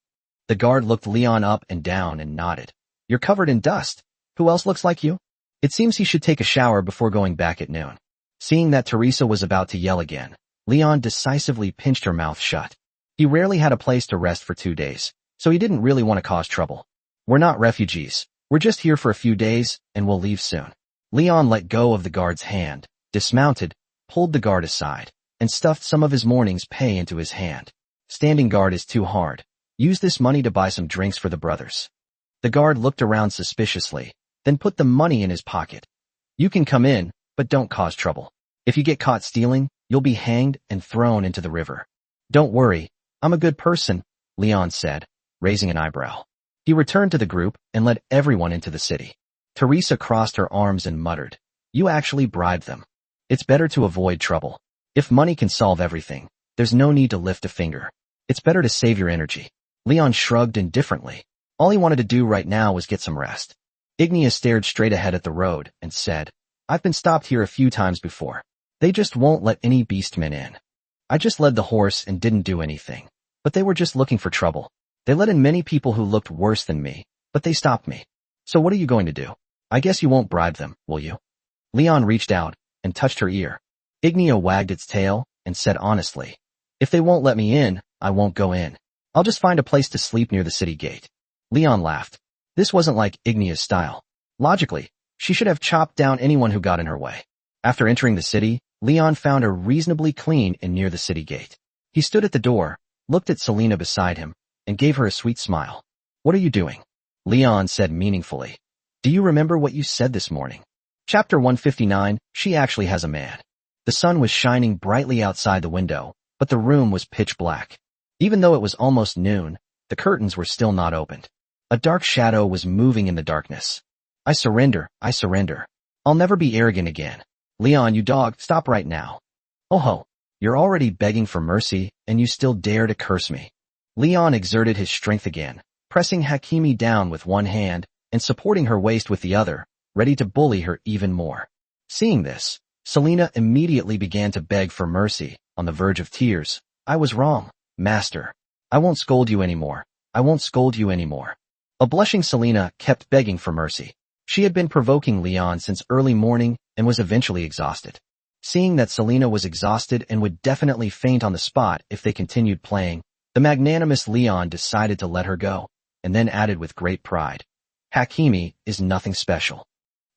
The guard looked Leon up and down and nodded. You're covered in dust. Who else looks like you? It seems he should take a shower before going back at noon. Seeing that Teresa was about to yell again, Leon decisively pinched her mouth shut. He rarely had a place to rest for 2 days, so he didn't really want to cause trouble. We're not refugees. We're just here for a few days, and we'll leave soon. Leon let go of the guard's hand, dismounted, pulled the guard aside, and stuffed some of his morning's pay into his hand. Standing guard is too hard. Use this money to buy some drinks for the brothers. The guard looked around suspiciously, then put the money in his pocket. You can come in, but don't cause trouble. If you get caught stealing, you'll be hanged and thrown into the river. Don't worry, I'm a good person, Leon said, raising an eyebrow. He returned to the group and led everyone into the city. Teresa crossed her arms and muttered, You actually bribed them. It's better to avoid trouble. If money can solve everything, there's no need to lift a finger. It's better to save your energy. Leon shrugged indifferently. All he wanted to do right now was get some rest. Ignia stared straight ahead at the road and said, I've been stopped here a few times before. They just won't let any beastmen in. I just led the horse and didn't do anything. But they were just looking for trouble. They let in many people who looked worse than me, but they stopped me. So what are you going to do? I guess you won't bribe them, will you? Leon reached out and touched her ear. Ignia wagged its tail and said honestly, If they won't let me in, I won't go in. I'll just find a place to sleep near the city gate. Leon laughed. This wasn't like Ignia's style. Logically, she should have chopped down anyone who got in her way. After entering the city, Leon found her reasonably clean and near the city gate. He stood at the door, looked at Selena beside him, and gave her a sweet smile. What are you doing? Leon said meaningfully. Do you remember what you said this morning? Chapter 159, She Actually Has a Man. The sun was shining brightly outside the window, but the room was pitch black. Even though it was almost noon, the curtains were still not opened. A dark shadow was moving in the darkness. I surrender, I surrender. I'll never be arrogant again. Leon, you dog, stop right now. Oh ho, you're already begging for mercy, and you still dare to curse me. Leon exerted his strength again, pressing Hakimi down with one hand and supporting her waist with the other, ready to bully her even more. Seeing this, Selena immediately began to beg for mercy, on the verge of tears. I was wrong, master. I won't scold you anymore. I won't scold you anymore. A blushing Selena kept begging for mercy. She had been provoking Leon since early morning and was eventually exhausted. Seeing that Selena was exhausted and would definitely faint on the spot if they continued playing, the magnanimous Leon decided to let her go, and then added with great pride, Hakimi is nothing special.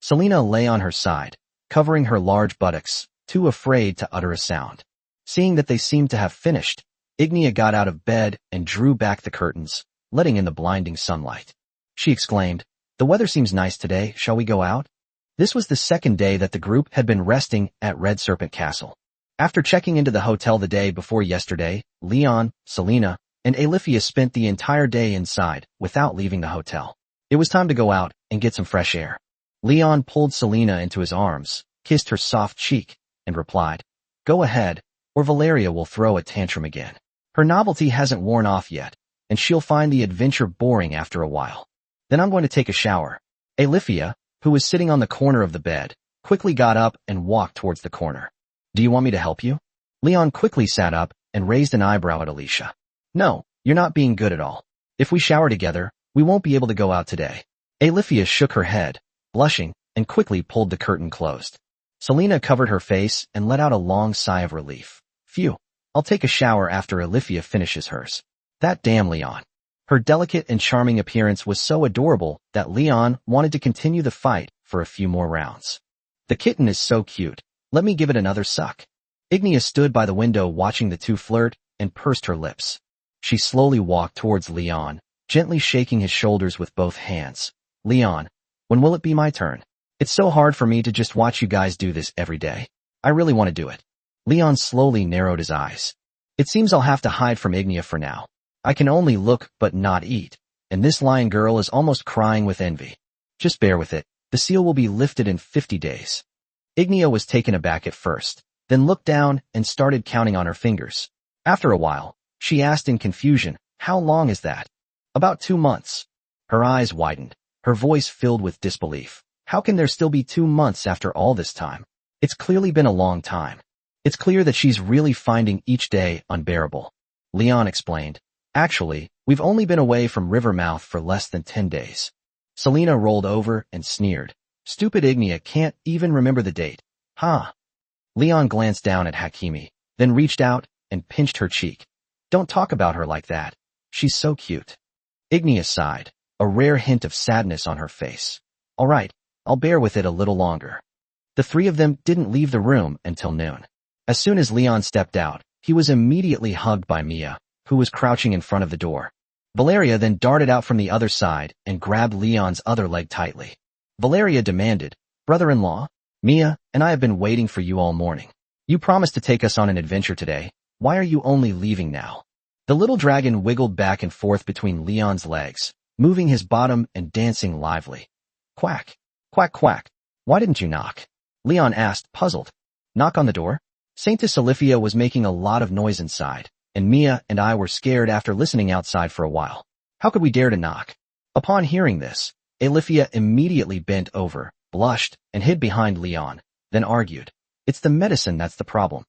Selena lay on her side, covering her large buttocks, too afraid to utter a sound. Seeing that they seemed to have finished, Ignia got out of bed and drew back the curtains, letting in the blinding sunlight. She exclaimed, The weather seems nice today, shall we go out? This was the second day that the group had been resting at Red Serpent Castle. After checking into the hotel the day before yesterday, Leon, Selena, and Alifia spent the entire day inside without leaving the hotel. It was time to go out and get some fresh air. Leon pulled Selena into his arms, kissed her soft cheek, and replied, Go ahead, or Valeria will throw a tantrum again. Her novelty hasn't worn off yet, and she'll find the adventure boring after a while. Then I'm going to take a shower. Alifia, who was sitting on the corner of the bed, quickly got up and walked towards the corner. Do you want me to help you? Leon quickly sat up and raised an eyebrow at Alicia. No, You're not being good at all. If we shower together, we won't be able to go out today. Alethea shook her head, blushing, and quickly pulled the curtain closed. Selena covered her face and let out a long sigh of relief. Phew. I'll take a shower after Alethea finishes hers. That damn Leon. Her delicate and charming appearance was so adorable that Leon wanted to continue the fight for a few more rounds. The kitten is so cute. Let me give it another suck. Ignia stood by the window watching the two flirt and pursed her lips. She slowly walked towards Leon, gently shaking his shoulders with both hands. Leon, when will it be my turn? It's so hard for me to just watch you guys do this every day. I really want to do it. Leon slowly narrowed his eyes. It seems I'll have to hide from Ignia for now. I can only look but not eat, and this lion girl is almost crying with envy. Just bear with it. The seal will be lifted in 50 days. Ignia was taken aback at first, then looked down and started counting on her fingers. After a while, she asked in confusion, how long is that? About 2 months. Her eyes widened, her voice filled with disbelief. How can there still be 2 months after all this time? It's clearly been a long time. It's clear that she's really finding each day unbearable. Leon explained. Actually, we've only been away from Rivermouth for less than 10 days. Selena rolled over and sneered. Stupid Ignia can't even remember the date. Huh? Leon glanced down at Hakimi, then reached out and pinched her cheek. Don't talk about her like that. She's so cute. Ignia sighed, a rare hint of sadness on her face. All right, I'll bear with it a little longer. The three of them didn't leave the room until noon. As soon as Leon stepped out, he was immediately hugged by Mia, who was crouching in front of the door. Valeria then darted out from the other side and grabbed Leon's other leg tightly. Valeria demanded, Brother-in-law, Mia and I have been waiting for you all morning. You promised to take us on an adventure today. Why are you only leaving now? The little dragon wiggled back and forth between Leon's legs, moving his bottom and dancing lively. Quack, quack, quack. Why didn't you knock? Leon asked, puzzled. Knock on the door? Saintess Alethea was making a lot of noise inside, and Mia and I were scared after listening outside for a while. How could we dare to knock? Upon hearing this, Alethea immediately bent over, blushed, and hid behind Leon, then argued. It's the medicine that's the problem.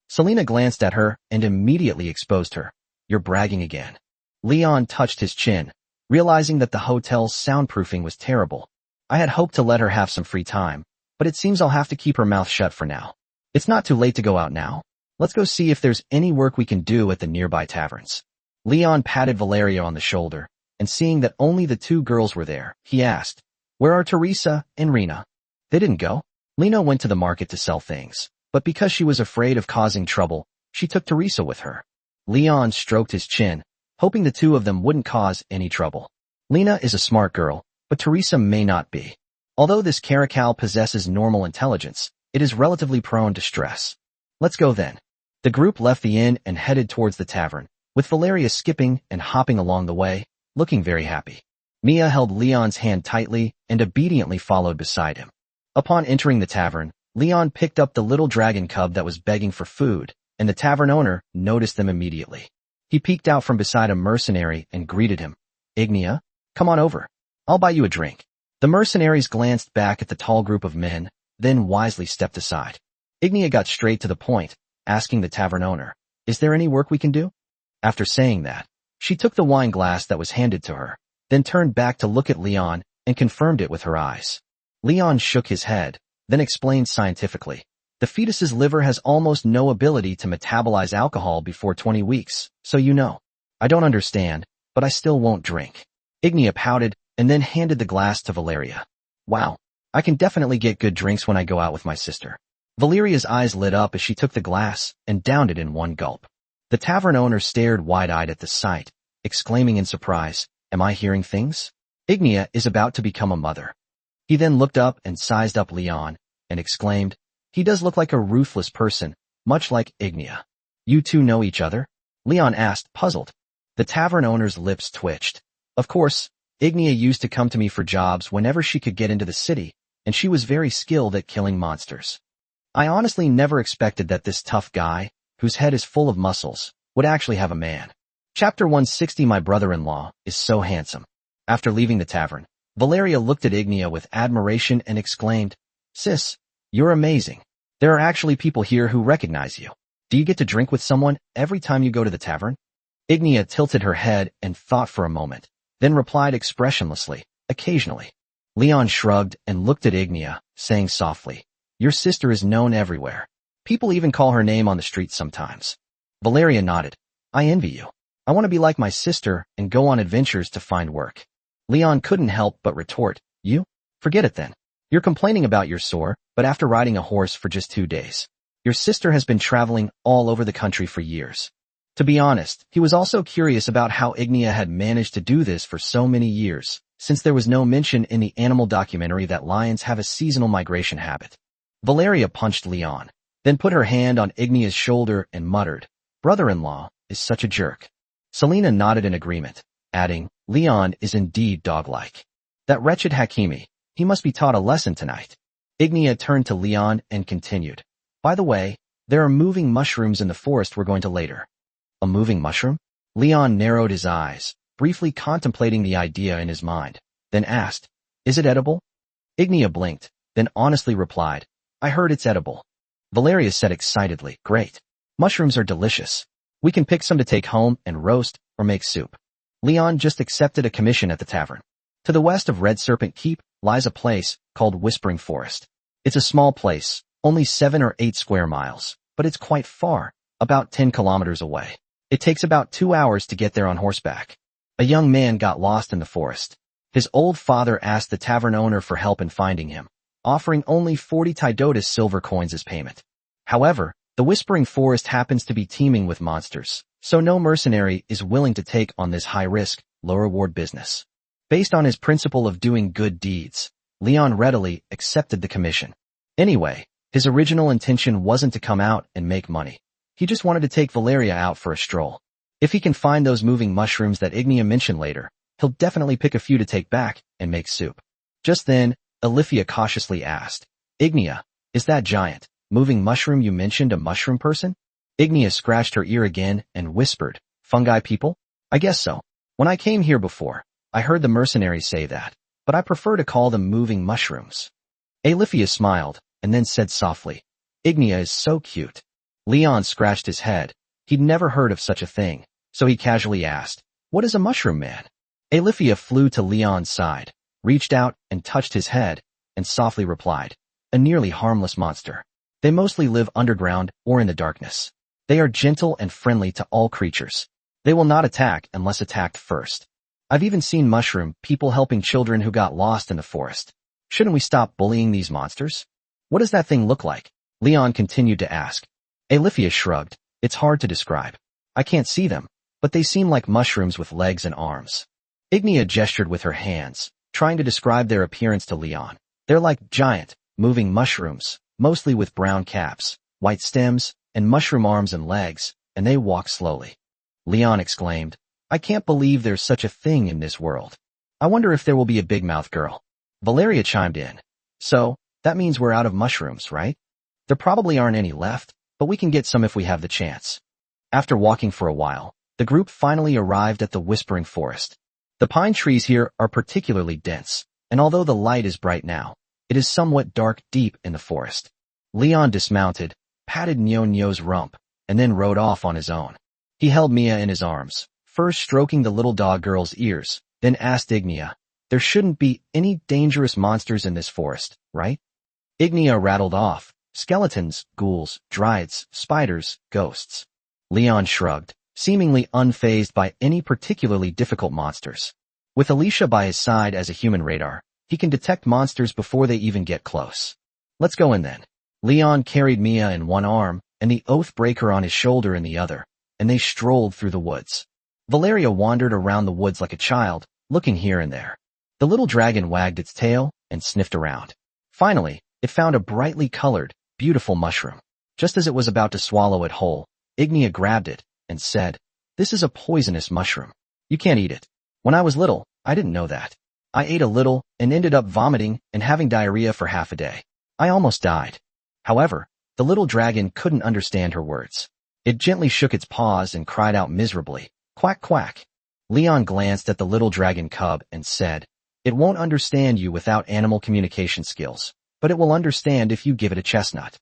Selena glanced at her and immediately exposed her. You're bragging again. Leon touched his chin, realizing that the hotel's soundproofing was terrible. I had hoped to let her have some free time, but it seems I'll have to keep her mouth shut for now. It's not too late to go out now. Let's go see if there's any work we can do at the nearby taverns. Leon patted Valeria on the shoulder, and seeing that only the two girls were there, he asked, Where are Teresa and Rena? They didn't go. Lena went to the market to sell things, but because she was afraid of causing trouble, she took Teresa with her. Leon stroked his chin, hoping the two of them wouldn't cause any trouble. Lena is a smart girl, but Teresa may not be. Although this caracal possesses normal intelligence, it is relatively prone to stress. Let's go then. The group left the inn and headed towards the tavern, with Valeria skipping and hopping along the way, looking very happy. Mia held Leon's hand tightly and obediently followed beside him. Upon entering the tavern, Leon picked up the little dragon cub that was begging for food, and the tavern owner noticed them immediately. He peeked out from beside a mercenary and greeted him. Ignia, come on over. I'll buy you a drink. The mercenaries glanced back at the tall group of men, then wisely stepped aside. Ignia got straight to the point, asking the tavern owner, Is there any work we can do? After saying that, she took the wine glass that was handed to her, then turned back to look at Leon and confirmed it with her eyes. Leon shook his head, then explained scientifically. The fetus's liver has almost no ability to metabolize alcohol before 20 weeks, so you know. I don't understand, but I still won't drink. Ignia pouted and then handed the glass to Valeria. Wow, I can definitely get good drinks when I go out with my sister. Valeria's eyes lit up as she took the glass and downed it in one gulp. The tavern owner stared wide-eyed at the sight, exclaiming in surprise, Am I hearing things? Ignia is about to become a mother. He then looked up and sized up Leon, and exclaimed, He does look like a ruthless person, much like Ignia. You two know each other? Leon asked, puzzled. The tavern owner's lips twitched. Of course, Ignia used to come to me for jobs whenever she could get into the city, and she was very skilled at killing monsters. I honestly never expected that this tough guy, whose head is full of muscles, would actually have a man. Chapter 160 My brother-in-law is so handsome. After leaving the tavern, Valeria looked at Ignia with admiration and exclaimed, Sis, you're amazing. There are actually people here who recognize you. Do you get to drink with someone every time you go to the tavern? Ignia tilted her head and thought for a moment, then replied expressionlessly, occasionally. Leon shrugged and looked at Ignia, saying softly, "Your sister is known everywhere. People even call her name on the street sometimes." Valeria nodded. "I envy you. I want to be like my sister and go on adventures to find work." Leon couldn't help but retort, "You? Forget it then. You're complaining about your sore, but after riding a horse for just 2 days. Your sister has been traveling all over the country for years." To be honest, he was also curious about how Ignia had managed to do this for so many years, since there was no mention in the animal documentary that lions have a seasonal migration habit. Valeria punched Leon, then put her hand on Ignia's shoulder and muttered, "Brother-in-law is such a jerk." Selena nodded in agreement, adding, "Leon is indeed dog-like. That wretched Hakimi, he must be taught a lesson tonight." Ignia turned to Leon and continued, "By the way, there are moving mushrooms in the forest we're going to later." "A moving mushroom?" Leon narrowed his eyes, briefly contemplating the idea in his mind, then asked, "Is it edible?" Ignia blinked, then honestly replied, "I heard it's edible." Valeria said excitedly, "Great. Mushrooms are delicious. We can pick some to take home and roast or make soup." Leon just accepted a commission at the tavern. To the west of Red Serpent Keep lies a place called Whispering Forest. It's a small place, only 7 or 8 square miles, but it's quite far, about 10 kilometers away. It takes about 2 hours to get there on horseback. A young man got lost in the forest. His old father asked the tavern owner for help in finding him, offering only 40 Tydotus silver coins as payment. However, the Whispering Forest happens to be teeming with monsters, so no mercenary is willing to take on this high-risk, low-reward business. Based on his principle of doing good deeds, Leon readily accepted the commission. Anyway, his original intention wasn't to come out and make money. He just wanted to take Valeria out for a stroll. If he can find those moving mushrooms that Ignia mentioned later, he'll definitely pick a few to take back and make soup. Just then, Alifia cautiously asked, "Ignia, is that giant, moving mushroom you mentioned a mushroom person?" Ignia scratched her ear again and whispered, "Fungi people? I guess so. When I came here before, I heard the mercenaries say that, but I prefer to call them moving mushrooms." Alifia smiled, and then said softly, "Ignia is so cute." Leon scratched his head. He'd never heard of such a thing, so he casually asked, "What is a mushroom man?" Alifia flew to Leon's side, reached out and touched his head, and softly replied, "A nearly harmless monster. They mostly live underground or in the darkness. They are gentle and friendly to all creatures. They will not attack unless attacked first. I've even seen mushroom people helping children who got lost in the forest. Shouldn't we stop bullying these monsters?" "What does that thing look like?" Leon continued to ask. Alifia shrugged. "It's hard to describe. I can't see them, but they seem like mushrooms with legs and arms." Ignia gestured with her hands, trying to describe their appearance to Leon. "They're like giant, moving mushrooms, mostly with brown caps, white stems, and mushroom arms and legs, and they walk slowly." Leon exclaimed, "I can't believe there's such a thing in this world. I wonder if there will be a big mouth girl." Valeria chimed in. "So, that means we're out of mushrooms, right? There probably aren't any left, but we can get some if we have the chance." After walking for a while, the group finally arrived at the Whispering Forest. The pine trees here are particularly dense, and although the light is bright now, it is somewhat dark deep in the forest. Leon dismounted, patted Nyo-Nyo's rump, and then rode off on his own. He held Mia in his arms, first stroking the little dog girl's ears, then asked Ignia, "There shouldn't be any dangerous monsters in this forest, right?" Ignia rattled off, "Skeletons, ghouls, dryads, spiders, ghosts." Leon shrugged, seemingly unfazed by any particularly difficult monsters. With Alicia by his side as a human radar, he can detect monsters before they even get close. "Let's go in then." Leon carried Mia in one arm and the Oathbreaker on his shoulder in the other, and they strolled through the woods. Valeria wandered around the woods like a child, looking here and there. The little dragon wagged its tail and sniffed around. Finally, it found a brightly colored, beautiful mushroom. Just as it was about to swallow it whole, Ignia grabbed it and said, "This is a poisonous mushroom. You can't eat it. When I was little, I didn't know that. I ate a little and ended up vomiting and having diarrhea for half a day. I almost died." However, the little dragon couldn't understand her words. It gently shook its paws and cried out miserably, "Quack, quack." Leon glanced at the little dragon cub and said, "It won't understand you without animal communication skills, but it will understand if you give it a chestnut."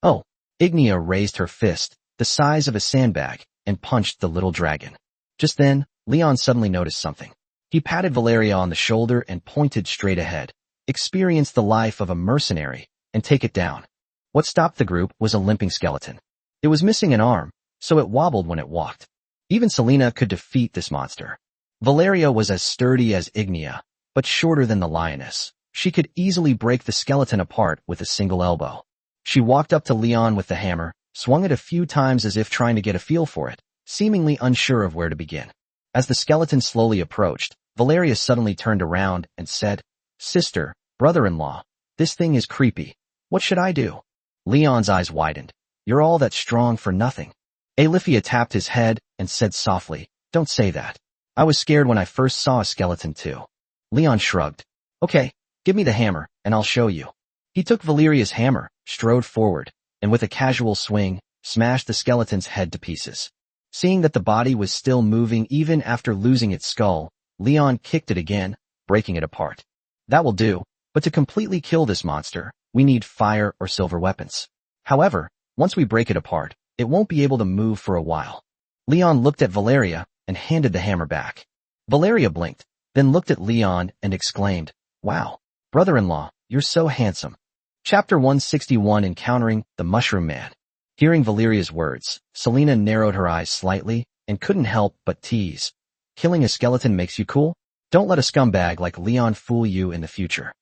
"Oh." Ignia raised her fist, the size of a sandbag, and punched the little dragon. Just then, Leon suddenly noticed something. He patted Valeria on the shoulder and pointed straight ahead. Experience the life of a mercenary and take it down. What stopped the group was a limping skeleton. It was missing an arm, so it wobbled when it walked. Even Selena could defeat this monster. Valeria was as sturdy as Ignia, but shorter than the lioness. She could easily break the skeleton apart with a single elbow. She walked up to Leon with the hammer, swung it a few times as if trying to get a feel for it, seemingly unsure of where to begin. As the skeleton slowly approached, Valeria suddenly turned around and said, "Sister, brother-in-law, this thing is creepy. What should I do?" Leon's eyes widened. "You're all that strong for nothing." Alifia tapped his head and said softly, "Don't say that. I was scared when I first saw a skeleton too." Leon shrugged. "Okay, give me the hammer, and I'll show you." He took Valeria's hammer, strode forward, and with a casual swing, smashed the skeleton's head to pieces. Seeing that the body was still moving even after losing its skull, Leon kicked it again, breaking it apart. "That will do, but to completely kill this monster, we need fire or silver weapons. However, once we break it apart, it won't be able to move for a while." Leon looked at Valeria and handed the hammer back. Valeria blinked, then looked at Leon and exclaimed, "Wow, brother-in-law, you're so handsome." Chapter 161, Encountering the Mushroom Man. Hearing Valeria's words, Selena narrowed her eyes slightly and couldn't help but tease. "Killing a skeleton makes you cool? Don't let a scumbag like Leon fool you in the future."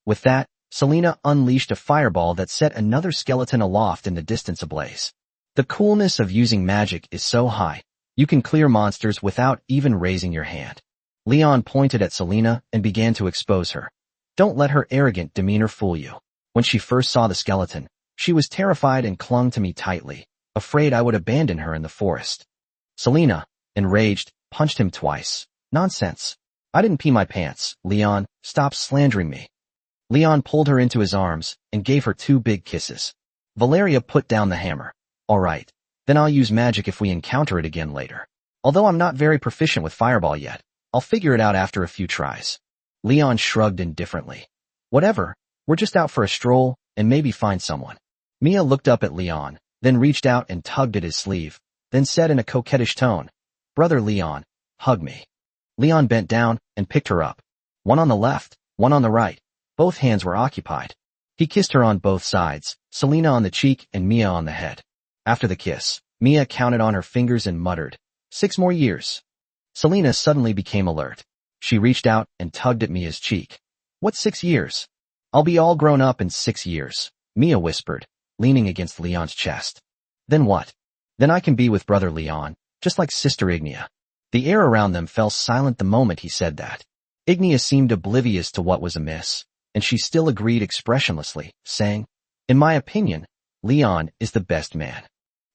With that, Selena unleashed a fireball that set another skeleton aloft in the distance ablaze. The coolness of using magic is so high, you can clear monsters without even raising your hand. Leon pointed at Selena and began to expose her. Don't let her arrogant demeanor fool you. When she first saw the skeleton, she was terrified and clung to me tightly, afraid I would abandon her in the forest. Selena, enraged, punched him twice. "Nonsense. I didn't pee my pants. Leon, stop slandering me." Leon pulled her into his arms and gave her 2 big kisses. Valeria put down the hammer. "All right, then I'll use magic if we encounter it again later. Although I'm not very proficient with fireball yet, I'll figure it out after a few tries." Leon shrugged indifferently. "Whatever, we're just out for a stroll and maybe find someone." Mia looked up at Leon, then reached out and tugged at his sleeve, then said in a coquettish tone, "Brother Leon, hug me." Leon bent down and picked her up. One on the left, one on the right. Both hands were occupied. He kissed her on both sides, Selena on the cheek and Mia on the head. After the kiss, Mia counted on her fingers and muttered, 6 more years. Selena suddenly became alert. She reached out and tugged at Mia's cheek. "What 6 years? I'll be all grown up in 6 years, Mia whispered, leaning against Leon's chest. "Then what?" "Then I can be with brother Leon, just like sister Ignia." The air around them fell silent the moment he said that. Ignia seemed oblivious to what was amiss, and she still agreed expressionlessly, saying, "In my opinion, Leon is the best man."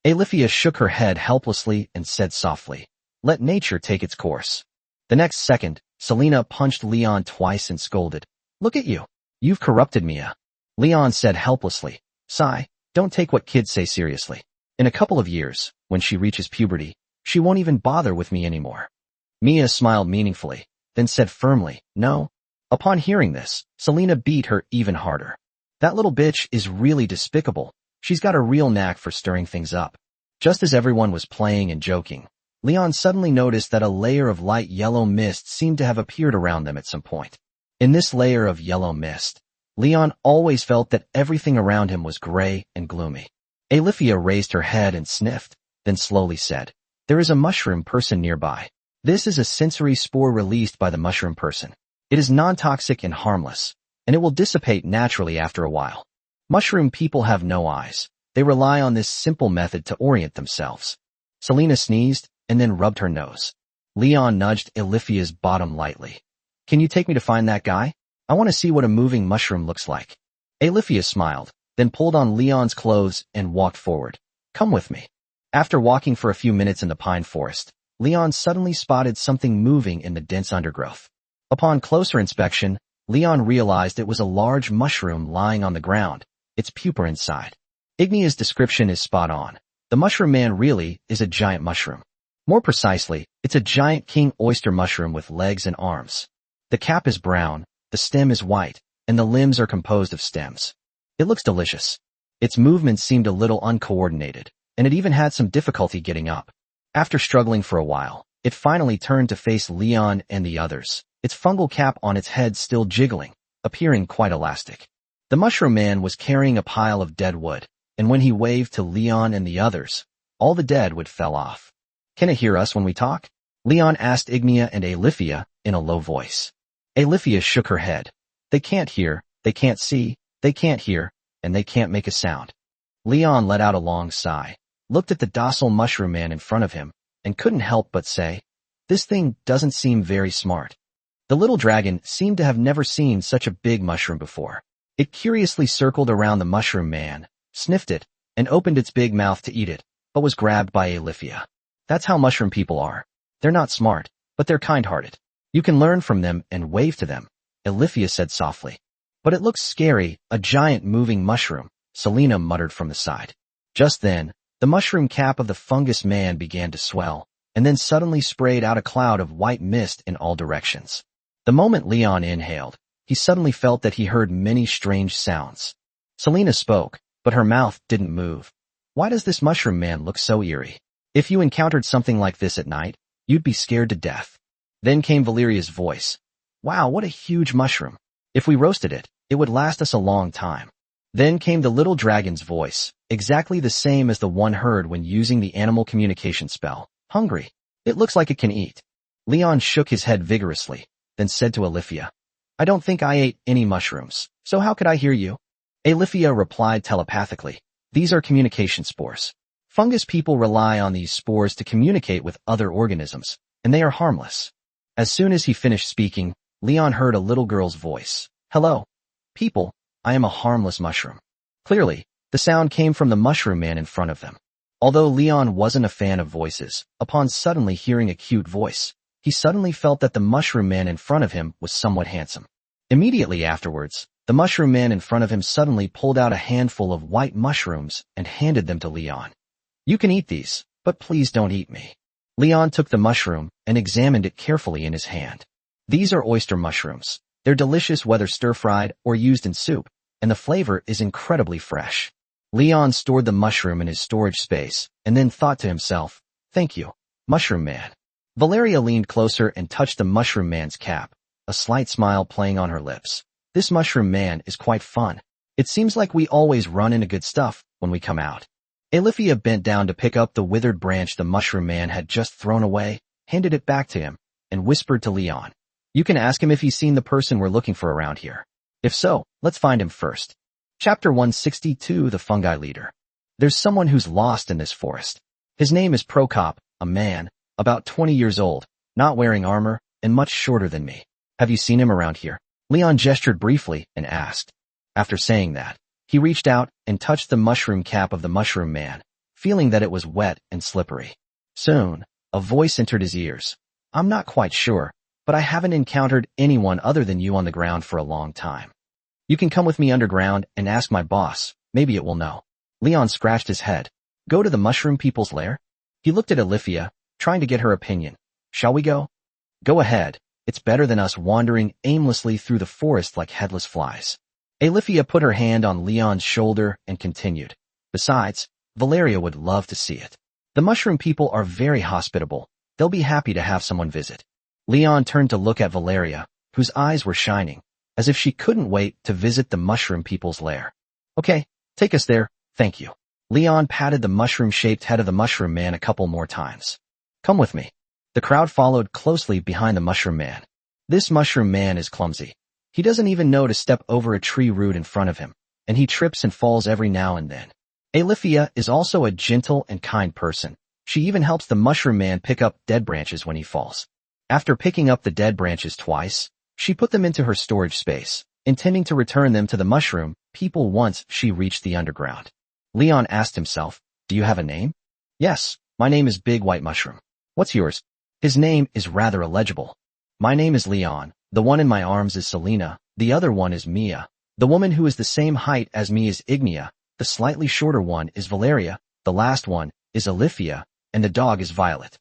Alifia shook her head helplessly and said softly, "Let nature take its course." The next second, Selena punched Leon twice and scolded, "Look at you. You've corrupted Mia." Leon said helplessly, "Sigh, don't take what kids say seriously. In a couple of years, when she reaches puberty, she won't even bother with me anymore." Mia smiled meaningfully, then said firmly, "No." Upon hearing this, Selena beat her even harder. "That little bitch is really despicable. She's got a real knack for stirring things up." Just as everyone was playing and joking, Leon suddenly noticed that a layer of light yellow mist seemed to have appeared around them at some point. In this layer of yellow mist, Leon always felt that everything around him was gray and gloomy. Alifia raised her head and sniffed, then slowly said, "There is a mushroom person nearby. This is a sensory spore released by the mushroom person. It is non-toxic and harmless, and it will dissipate naturally after a while. Mushroom people have no eyes. They rely on this simple method to orient themselves." Selena sneezed and then rubbed her nose. Leon nudged Alifia's bottom lightly. "Can you take me to find that guy? I want to see what a moving mushroom looks like." Alifia smiled, then pulled on Leon's clothes and walked forward. "Come with me." After walking for a few minutes in the pine forest, Leon suddenly spotted something moving in the dense undergrowth. Upon closer inspection, Leon realized it was a large mushroom lying on the ground, its pupa inside. Ignia's description is spot on. The mushroom man really is a giant mushroom. More precisely, it's a giant king oyster mushroom with legs and arms. The cap is brown, the stem is white, and the limbs are composed of stems. It looks delicious. Its movements seemed a little uncoordinated, and it even had some difficulty getting up. After struggling for a while, It finally turned to face Leon and the others, its fungal cap on its head still jiggling, appearing quite elastic. The mushroom man was carrying a pile of dead wood, and when he waved to Leon and the others, all the dead wood fell off. "Can it hear us when we talk?" Leon asked Ignia and Alithia in a low voice. Alithia shook her head. "They can't hear, they can't see, they can't hear, and they can't make a sound." Leon let out a long sigh, looked at the docile mushroom man in front of him, and couldn't help but say, "This thing doesn't seem very smart." The little dragon seemed to have never seen such a big mushroom before. It curiously circled around the mushroom man, sniffed it, and opened its big mouth to eat it, but was grabbed by Alithia. "That's how mushroom people are. They're not smart, but they're kind-hearted. You can learn from them and wave to them," Alithia said softly. "But it looks scary, a giant moving mushroom," Selena muttered from the side. Just then, the mushroom cap of the fungus man began to swell, and then suddenly sprayed out a cloud of white mist in all directions. The moment Leon inhaled, he suddenly felt that he heard many strange sounds. Selena spoke, but her mouth didn't move. "Why does this mushroom man look so eerie? If you encountered something like this at night, you'd be scared to death." Then came Valeria's voice. "Wow, what a huge mushroom. If we roasted it, it would last us a long time." Then came the little dragon's voice, exactly the same as the one heard when using the animal communication spell. "Hungry. It looks like it can eat." Leon shook his head vigorously, then said to Alithia, "I don't think I ate any mushrooms, so how could I hear you?" Alithia replied telepathically, "These are communication spores. Fungus people rely on these spores to communicate with other organisms, and they are harmless." As soon as he finished speaking, Leon heard a little girl's voice. "Hello, people, I am a harmless mushroom." Clearly, the sound came from the mushroom man in front of them. Although Leon wasn't a fan of voices, upon suddenly hearing a cute voice, he suddenly felt that the mushroom man in front of him was somewhat handsome. Immediately afterwards, the mushroom man in front of him suddenly pulled out a handful of white mushrooms and handed them to Leon. "You can eat these, but please don't eat me." Leon took the mushroom and examined it carefully in his hand. "These are oyster mushrooms. They're delicious whether stir-fried or used in soup, and the flavor is incredibly fresh." Leon stored the mushroom in his storage space and then thought to himself, "Thank you, mushroom man." Valeria leaned closer and touched the mushroom man's cap, a slight smile playing on her lips. "This mushroom man is quite fun. It seems like we always run into good stuff when we come out." Alithia bent down to pick up the withered branch the mushroom man had just thrown away, handed it back to him, and whispered to Leon, "You can ask him if he's seen the person we're looking for around here. If so, let's find him first." Chapter 162, The Fungi Leader. There's someone who's lost in this forest. His name is Prokop, a man, about 20 years old, not wearing armor, and much shorter than me. Have you seen him around here? Leon gestured briefly and asked. After saying that, he reached out and touched the mushroom cap of the mushroom man, feeling that it was wet and slippery. Soon, a voice entered his ears. "I'm not quite sure, but I haven't encountered anyone other than you on the ground for a long time. You can come with me underground and ask my boss, maybe it will know." Leon scratched his head. "Go to the mushroom people's lair?" He looked at Alithia, trying to get her opinion. "Shall we go?" "Go ahead. It's better than us wandering aimlessly through the forest like headless flies." Alithia put her hand on Leon's shoulder and continued. "Besides, Valeria would love to see it. The mushroom people are very hospitable. They'll be happy to have someone visit." Leon turned to look at Valeria, whose eyes were shining, as if she couldn't wait to visit the mushroom people's lair. "Okay, take us there, thank you." Leon patted the mushroom-shaped head of the mushroom man a couple more times. "Come with me." The crowd followed closely behind the mushroom man. This mushroom man is clumsy. He doesn't even know to step over a tree root in front of him, and he trips and falls every now and then. Alithia is also a gentle and kind person. She even helps the mushroom man pick up dead branches when he falls. After picking up the dead branches twice, she put them into her storage space, intending to return them to the mushroom people once she reached the underground. Leon asked himself, "Do you have a name?" "Yes, my name is Big White Mushroom." "What's yours?" His name is rather illegible. "My name is Leon. The one in my arms is Selena. The other one is Mia. The woman who is the same height as me is Ignia. The slightly shorter one is Valeria. The last one is Alithia, and the dog is Violet."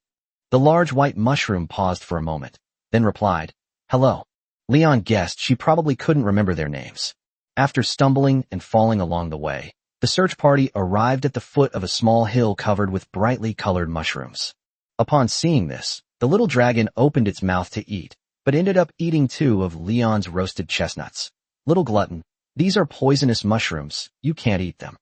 The large white mushroom paused for a moment, then replied, "Hello." Leon guessed she probably couldn't remember their names. After stumbling and falling along the way, the search party arrived at the foot of a small hill covered with brightly colored mushrooms. Upon seeing this, The little dragon opened its mouth to eat, but ended up eating 2 of Leon's roasted chestnuts. Little glutton, these are poisonous mushrooms, you can't eat them.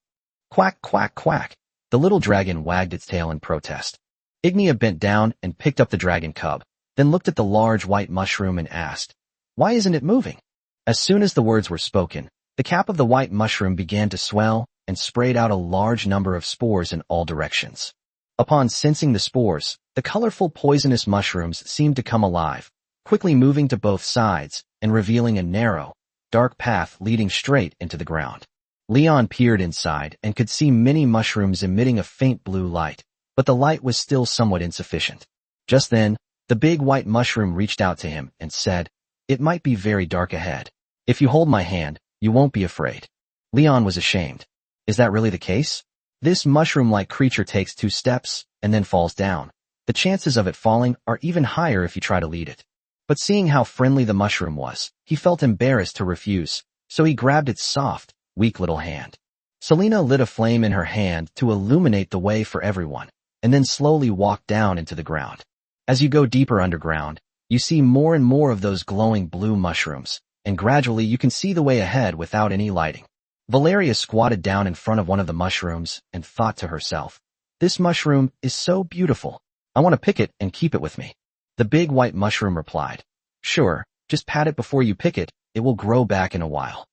Quack, quack, quack. The little dragon wagged its tail in protest. Ignia bent down and picked up the dragon cub, then looked at the large white mushroom and asked, "Why isn't it moving?" As soon as the words were spoken, the cap of the white mushroom began to swell and sprayed out a large number of spores in all directions. Upon sensing the spores, the colorful poisonous mushrooms seemed to come alive, quickly moving to both sides and revealing a narrow, dark path leading straight into the ground. Leon peered inside and could see many mushrooms emitting a faint blue light, but the light was still somewhat insufficient. Just then, the big white mushroom reached out to him and said, "It might be very dark ahead. If you hold my hand, you won't be afraid." Leon was ashamed. Is that really the case? This mushroom-like creature takes 2 steps and then falls down. The chances of it falling are even higher if you try to lead it. But seeing how friendly the mushroom was, he felt embarrassed to refuse, so he grabbed its soft, weak little hand. Selena lit a flame in her hand to illuminate the way for everyone, and then slowly walked down into the ground. As you go deeper underground, you see more and more of those glowing blue mushrooms, and gradually you can see the way ahead without any lighting. Valeria squatted down in front of one of the mushrooms and thought to herself, "This mushroom is so beautiful. I want to pick it and keep it with me." The big white mushroom replied, "Sure, just pat it before you pick it, it will grow back in a while."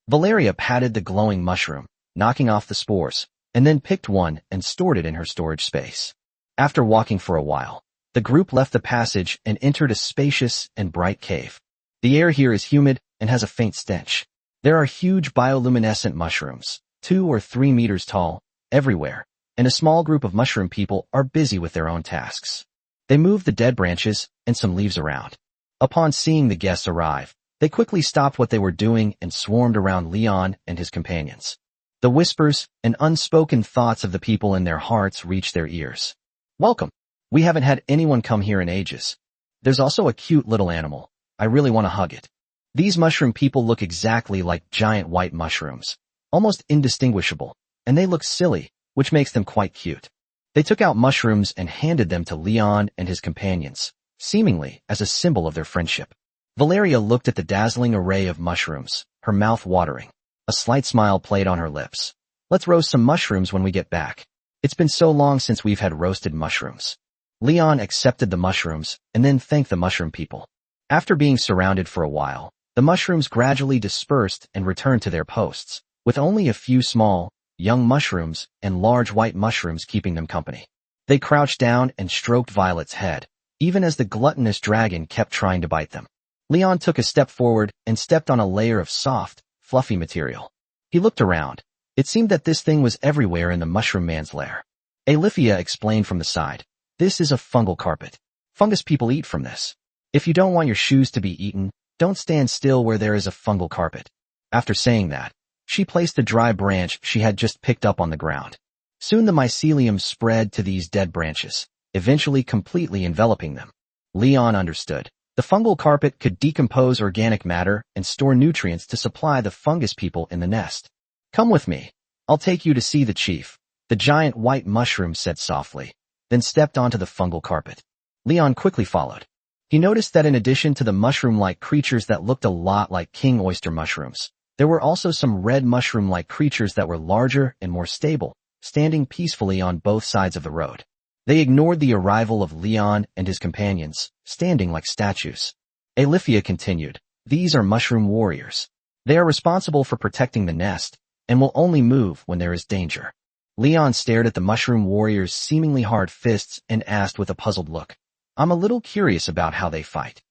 Valeria patted the glowing mushroom, knocking off the spores, and then picked one and stored it in her storage space. After walking for a while, the group left the passage and entered a spacious and bright cave. The air here is humid and has a faint stench. There are huge bioluminescent mushrooms, 2 or 3 meters tall, everywhere, and a small group of mushroom people are busy with their own tasks. They move the dead branches and some leaves around. Upon seeing the guests arrive, they quickly stopped what they were doing and swarmed around Leon and his companions. The whispers and unspoken thoughts of the people in their hearts reached their ears. "Welcome. We haven't had anyone come here in ages. There's also a cute little animal. I really want to hug it." These mushroom people look exactly like giant white mushrooms, almost indistinguishable, and they look silly, which makes them quite cute. They took out mushrooms and handed them to Leon and his companions, seemingly as a symbol of their friendship. Valeria looked at the dazzling array of mushrooms, her mouth watering. A slight smile played on her lips. "Let's roast some mushrooms when we get back. It's been so long since we've had roasted mushrooms." Leon accepted the mushrooms and then thanked the mushroom people. After being surrounded for a while, the mushrooms gradually dispersed and returned to their posts, with only a few small, young mushrooms and large white mushrooms keeping them company. They crouched down and stroked Violet's head, even as the gluttonous dragon kept trying to bite them. Leon took a step forward and stepped on a layer of soft, fluffy material. He looked around. It seemed that this thing was everywhere in the mushroom man's lair. Alithia explained from the side, "This is a fungal carpet. Fungus people eat from this. If you don't want your shoes to be eaten, don't stand still where there is a fungal carpet." After saying that, she placed the dry branch she had just picked up on the ground. Soon the mycelium spread to these dead branches, eventually completely enveloping them. Leon understood. The fungal carpet could decompose organic matter and store nutrients to supply the fungus people in the nest. "Come with me. I'll take you to see the chief," the giant white mushroom said softly, then stepped onto the fungal carpet. Leon quickly followed. He noticed that in addition to the mushroom-like creatures that looked a lot like king oyster mushrooms, there were also some red mushroom-like creatures that were larger and more stable, standing peacefully on both sides of the road. They ignored the arrival of Leon and his companions, standing like statues. Alithia continued, "These are mushroom warriors. They are responsible for protecting the nest, and will only move when there is danger." Leon stared at the mushroom warriors' seemingly hard fists and asked with a puzzled look, "I'm a little curious about how they fight.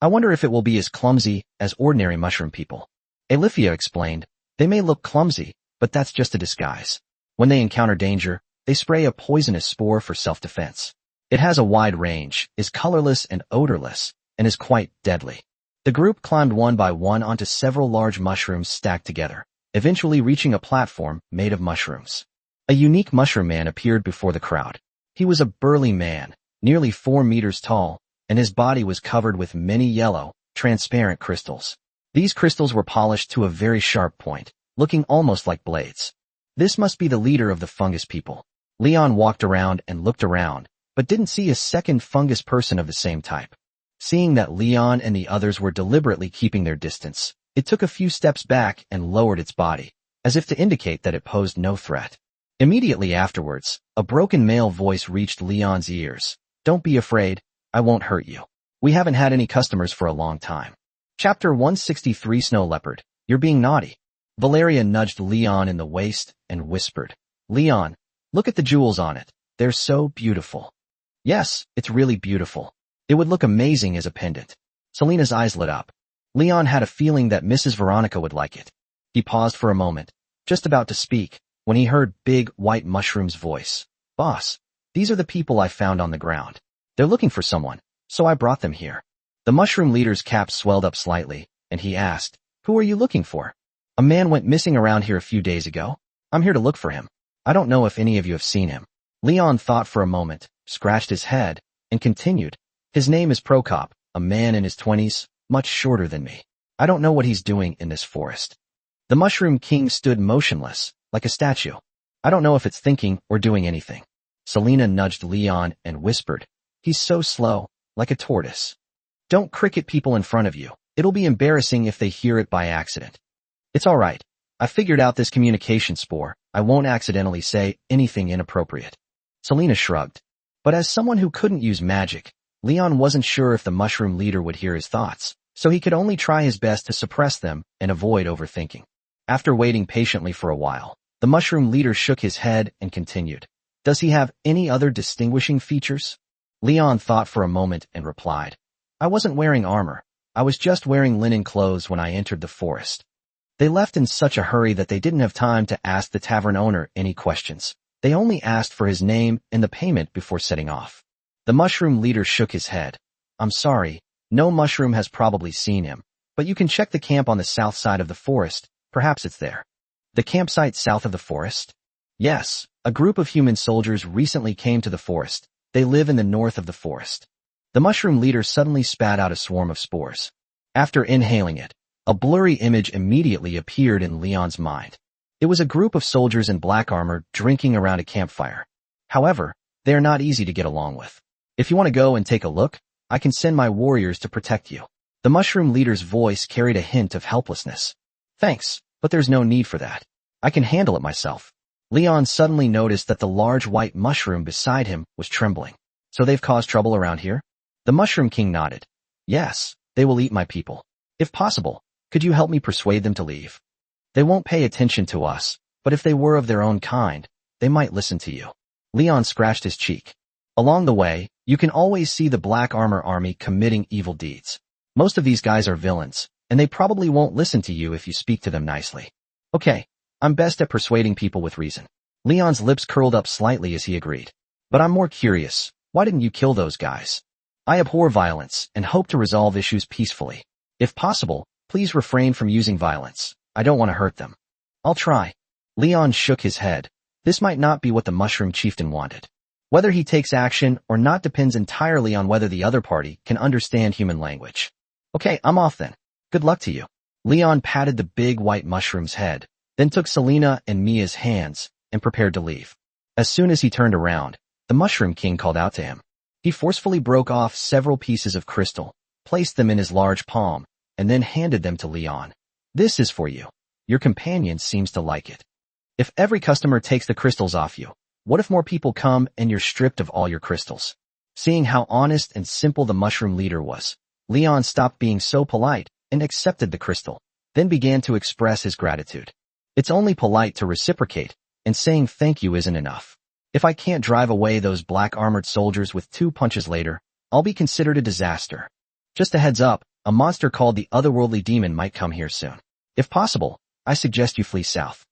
I wonder if it will be as clumsy as ordinary mushroom people." Alithia explained, "They may look clumsy, but that's just a disguise. When they encounter danger, they spray a poisonous spore for self-defense. It has a wide range, is colorless and odorless, and is quite deadly." The group climbed one by one onto several large mushrooms stacked together, eventually reaching a platform made of mushrooms. A unique mushroom man appeared before the crowd. He was a burly man, nearly 4 meters tall, and his body was covered with many yellow, transparent crystals. These crystals were polished to a very sharp point, looking almost like blades. This must be the leader of the fungus people. Leon walked around and looked around, but didn't see a second fungus person of the same type. Seeing that Leon and the others were deliberately keeping their distance, it took a few steps back and lowered its body, as if to indicate that it posed no threat. Immediately afterwards, a broken male voice reached Leon's ears. "Don't be afraid, I won't hurt you. We haven't had any customers for a long time." Chapter 163 Snow Leopard, "You're being naughty." Valeria nudged Leon in the waist and whispered, "Leon, look at the jewels on it. They're so beautiful." "Yes, it's really beautiful. It would look amazing as a pendant." Selena's eyes lit up. Leon had a feeling that Mrs. Veronica would like it. He paused for a moment, just about to speak, when he heard Big White Mushroom's voice. "Boss, these are the people I found on the ground. They're looking for someone, so I brought them here." The mushroom leader's cap swelled up slightly, and he asked, "Who are you looking for?" "A man went missing around here a few days ago. I'm here to look for him. I don't know if any of you have seen him." Leon thought for a moment, scratched his head, and continued, "His name is Prokop, a man in his 20s, much shorter than me. I don't know what he's doing in this forest." The Mushroom King stood motionless, like a statue. "I don't know if it's thinking or doing anything." Selena nudged Leon and whispered, "He's so slow, like a tortoise. Don't cricket people in front of you. It'll be embarrassing if they hear it by accident." "It's all right. I figured out this communication spore. I won't accidentally say anything inappropriate." Selena shrugged. But as someone who couldn't use magic, Leon wasn't sure if the mushroom leader would hear his thoughts, so he could only try his best to suppress them and avoid overthinking. After waiting patiently for a while, the mushroom leader shook his head and continued, "Does he have any other distinguishing features?" Leon thought for a moment and replied, "I wasn't wearing armor. I was just wearing linen clothes when I entered the forest." They left in such a hurry that they didn't have time to ask the tavern owner any questions. They only asked for his name and the payment before setting off. The mushroom leader shook his head. "I'm sorry, no mushroom has probably seen him, but you can check the camp on the south side of the forest. Perhaps it's there." "The campsite south of the forest?" "Yes, a group of human soldiers recently came to the forest. They live in the north of the forest." The mushroom leader suddenly spat out a swarm of spores. After inhaling it, a blurry image immediately appeared in Leon's mind. It was a group of soldiers in black armor drinking around a campfire. However, they are not easy to get along with. "If you want to go and take a look, I can send my warriors to protect you." The mushroom leader's voice carried a hint of helplessness. "Thanks, but there's no need for that. I can handle it myself." Leon suddenly noticed that the large white mushroom beside him was trembling. "So they've caused trouble around here?" The Mushroom King nodded. "Yes, they will eat my people. If possible, could you help me persuade them to leave? They won't pay attention to us, but if they were of their own kind, they might listen to you." Leon scratched his cheek. "Along the way, you can always see the Black Armor Army committing evil deeds. Most of these guys are villains, and they probably won't listen to you if you speak to them nicely." "Okay, I'm best at persuading people with reason." Leon's lips curled up slightly as he agreed. "But I'm more curious, why didn't you kill those guys?" "I abhor violence and hope to resolve issues peacefully. If possible, please refrain from using violence. I don't want to hurt them." "I'll try." Leon shook his head. This might not be what the Mushroom Chieftain wanted. Whether he takes action or not depends entirely on whether the other party can understand human language. "Okay, I'm off then. Good luck to you." Leon patted the big white mushroom's head, then took Selena and Mia's hands and prepared to leave. As soon as he turned around, the Mushroom King called out to him. He forcefully broke off several pieces of crystal, placed them in his large palm, and then handed them to Leon. "This is for you. Your companion seems to like it. If every customer takes the crystals off you, what if more people come and you're stripped of all your crystals?" Seeing how honest and simple the mushroom leader was, Leon stopped being so polite and accepted the crystal, then began to express his gratitude. It's only polite to reciprocate, and saying thank you isn't enough. If I can't drive away those black armored soldiers with 2 punches later, I'll be considered a disaster. Just a heads up, a monster called the Otherworldly Demon might come here soon. If possible, I suggest you flee south."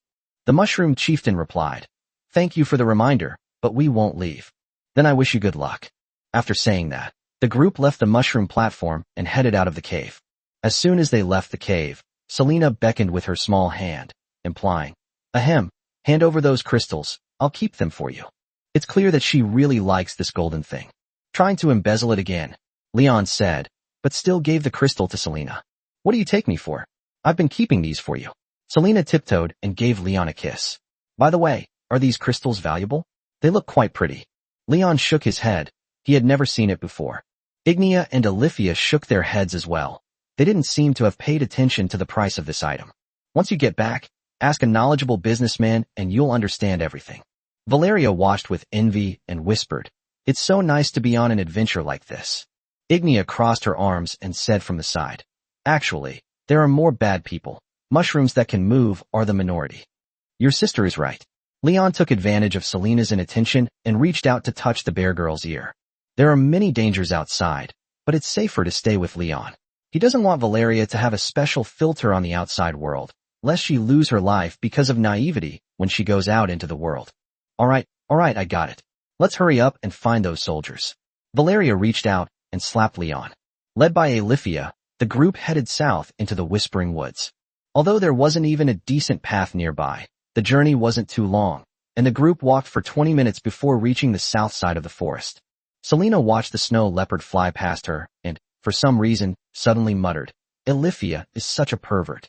The Mushroom Chieftain replied, "Thank you for the reminder, but we won't leave." "Then I wish you good luck." After saying that, the group left the mushroom platform and headed out of the cave. As soon as they left the cave, Selena beckoned with her small hand, implying, "Ahem, hand over those crystals, I'll keep them for you." It's clear that she really likes this golden thing. Trying to embezzle it again, Leon said, but still gave the crystal to Selena. "What do you take me for? I've been keeping these for you." Selena tiptoed and gave Leon a kiss. "By the way, are these crystals valuable? They look quite pretty." Leon shook his head. He had never seen it before. Ignia and Alifia shook their heads as well. They didn't seem to have paid attention to the price of this item. Once you get back, ask a knowledgeable businessman and you'll understand everything. Valeria watched with envy and whispered, "It's so nice to be on an adventure like this." Ignia crossed her arms and said from the side, "Actually, there are more bad people. Mushrooms that can move are the minority." Your sister is right. Leon took advantage of Selena's inattention and reached out to touch the bear girl's ear. There are many dangers outside, but it's safer to stay with Leon. He doesn't want Valeria to have a special filter on the outside world, lest she lose her life because of naivety when she goes out into the world. All right, I got it. Let's hurry up and find those soldiers. Valeria reached out and slapped Leon. Led by Alifia, the group headed south into the Whispering Woods. Although there wasn't even a decent path nearby, the journey wasn't too long, and the group walked for 20 minutes before reaching the south side of the forest. Selena watched the snow leopard fly past her and, for some reason, suddenly muttered, "Alifia is such a pervert."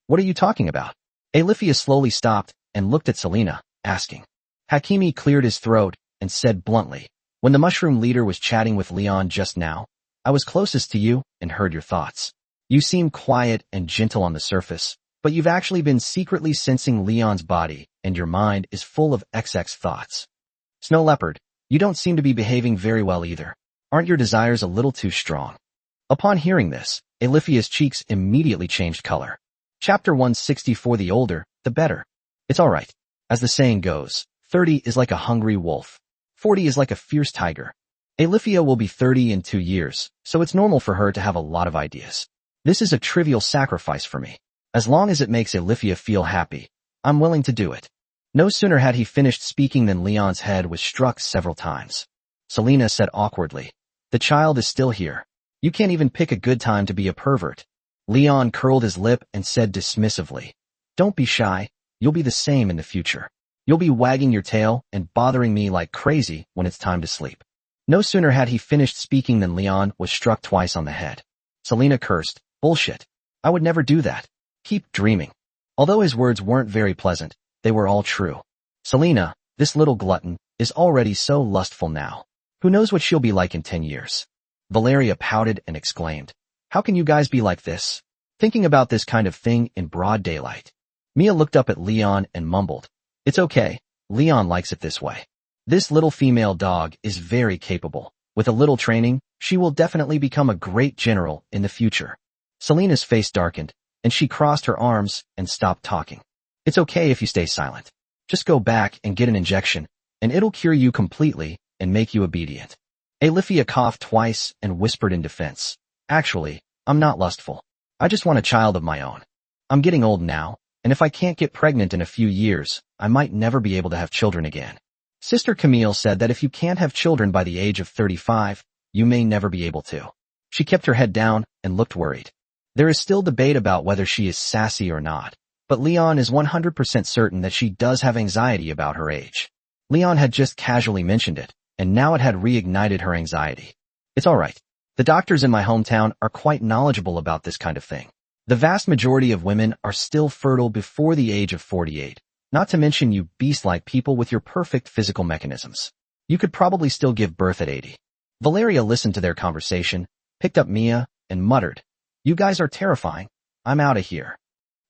"What are you talking about?" Alifia slowly stopped and looked at Selena, asking. Hakimi cleared his throat and said bluntly, "When the mushroom leader was chatting with Leon just now, I was closest to you and heard your thoughts. You seem quiet and gentle on the surface, but you've actually been secretly sensing Leon's body, and your mind is full of XX thoughts. Snow Leopard, you don't seem to be behaving very well either. Aren't your desires a little too strong?" Upon hearing this, Alifia's cheeks immediately changed color. Chapter 164. The older, the better. It's all right. As the saying goes, 30 is like a hungry wolf. 40 is like a fierce tiger. Alifia will be 30 in 2 years, so it's normal for her to have a lot of ideas. This is a trivial sacrifice for me. As long as it makes Alifia feel happy, I'm willing to do it. No sooner had he finished speaking than Leon's head was struck several times. Selena said awkwardly, "The child is still here. You can't even pick a good time to be a pervert." Leon curled his lip and said dismissively, "Don't be shy. You'll be the same in the future. You'll be wagging your tail and bothering me like crazy when it's time to sleep." No sooner had he finished speaking than Leon was struck twice on the head. Selena cursed, "Bullshit. I would never do that. Keep dreaming." Although his words weren't very pleasant, they were all true. Selena, this little glutton, is already so lustful now. Who knows what she'll be like in 10 years? Valeria pouted and exclaimed, "How can you guys be like this? Thinking about this kind of thing in broad daylight?" Mia looked up at Leon and mumbled, "It's okay. Leon likes it this way. This little female dog is very capable. With a little training, she will definitely become a great general in the future." Selena's face darkened, and she crossed her arms and stopped talking. "It's okay if you stay silent. Just go back and get an injection, and it'll cure you completely and make you obedient." Alifia coughed twice and whispered in defense, "Actually, I'm not lustful. I just want a child of my own. I'm getting old now, and if I can't get pregnant in a few years, I might never be able to have children again." Sister Camille said that if you can't have children by the age of 35, you may never be able to. She kept her head down and looked worried. There is still debate about whether she is sassy or not, but Leon is 100% certain that she does have anxiety about her age. Leon had just casually mentioned it, and now it had reignited her anxiety. "It's all right. The doctors in my hometown are quite knowledgeable about this kind of thing. The vast majority of women are still fertile before the age of 48, not to mention you beast-like people with your perfect physical mechanisms. You could probably still give birth at 80. Valeria listened to their conversation, picked up Mia, and muttered, "You guys are terrifying. I'm out of here."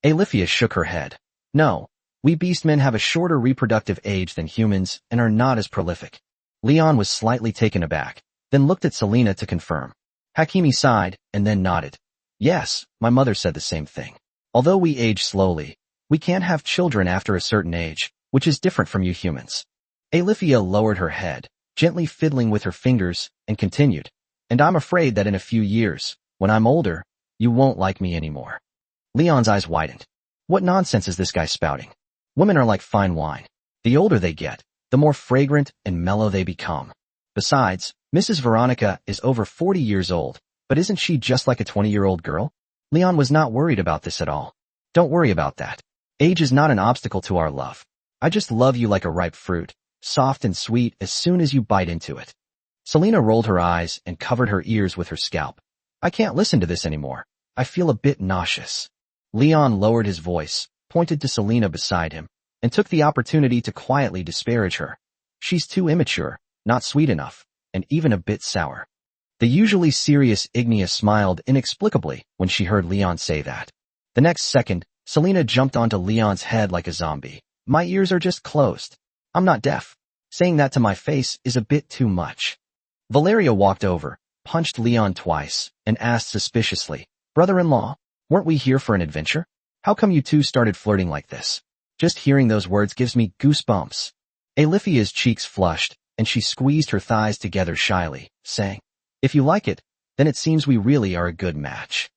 Alifia shook her head. "No, we beastmen have a shorter reproductive age than humans and are not as prolific." Leon was slightly taken aback, then looked at Selena to confirm. Hakimi sighed and then nodded. "Yes, my mother said the same thing. Although we age slowly, we can't have children after a certain age, which is different from you humans." Alifia lowered her head, gently fiddling with her fingers, and continued, "And I'm afraid that in a few years, when I'm older, you won't like me anymore." Leon's eyes widened. What nonsense is this guy spouting? Women are like fine wine. The older they get, the more fragrant and mellow they become. Besides, Mrs. Veronica is over 40 years old, but isn't she just like a 20-year-old girl? Leon was not worried about this at all. "Don't worry about that. Age is not an obstacle to our love. I just love you like a ripe fruit, soft and sweet as soon as you bite into it." Selena rolled her eyes and covered her ears with her scalp. "I can't listen to this anymore. I feel a bit nauseous." Leon lowered his voice, pointed to Selena beside him, and took the opportunity to quietly disparage her. "She's too immature. not sweet enough, and even a bit sour. The usually serious Ignia smiled inexplicably when she heard Leon say that. The next second, Selena jumped onto Leon's head like a zombie. My ears are just closed. I'm not deaf. Saying that to my face is a bit too much. Valeria walked over, punched Leon twice, and asked suspiciously, Brother-in-law, weren't we here for an adventure? How come you two started flirting like this? Just hearing those words gives me goosebumps. Alifia's cheeks flushed, and she squeezed her thighs together shyly, saying, If you like it, then it seems we really are a good match.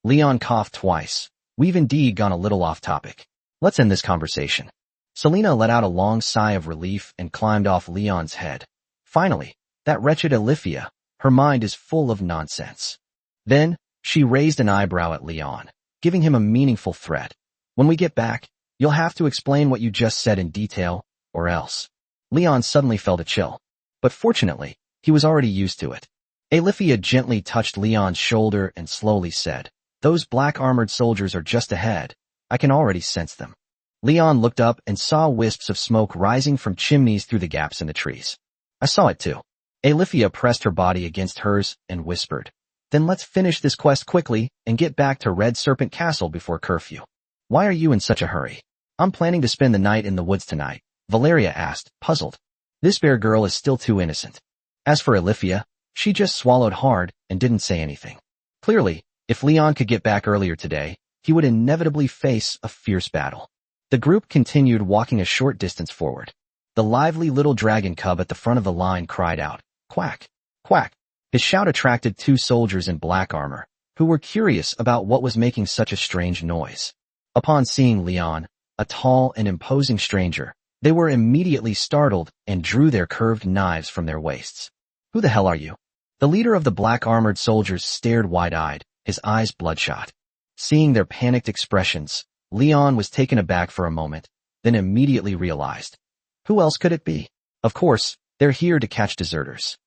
Leon coughed twice. We've indeed gone a little off topic. Let's end this conversation. Selena let out a long sigh of relief and climbed off Leon's head. Finally, that wretched Alifia, her mind is full of nonsense. Then, she raised an eyebrow at Leon, giving him a meaningful threat. When we get back, you'll have to explain what you just said in detail, or else. Leon suddenly felt a chill. But fortunately, he was already used to it. Alifia gently touched Leon's shoulder and slowly said, Those black armored soldiers are just ahead. I can already sense them. Leon looked up and saw wisps of smoke rising from chimneys through the gaps in the trees. I saw it too. Alifia pressed her body against hers and whispered, Then let's finish this quest quickly and get back to Red Serpent Castle before curfew. Why are you in such a hurry? I'm planning to spend the night in the woods tonight, Valeria asked, puzzled. This bear girl is still too innocent. As for Alifia, she just swallowed hard and didn't say anything. Clearly, if Leon could get back earlier today, he would inevitably face a fierce battle. The group continued walking a short distance forward. The lively little dragon cub at the front of the line cried out, Quack! Quack! His shout attracted two soldiers in black armor, who were curious about what was making such a strange noise. Upon seeing Leon, a tall and imposing stranger, they were immediately startled and drew their curved knives from their waists. Who the hell are you? The leader of the black-armored soldiers stared wide-eyed, his eyes bloodshot. Seeing their panicked expressions, Leon was taken aback for a moment, then immediately realized. Who else could it be? Of course, they're here to catch deserters.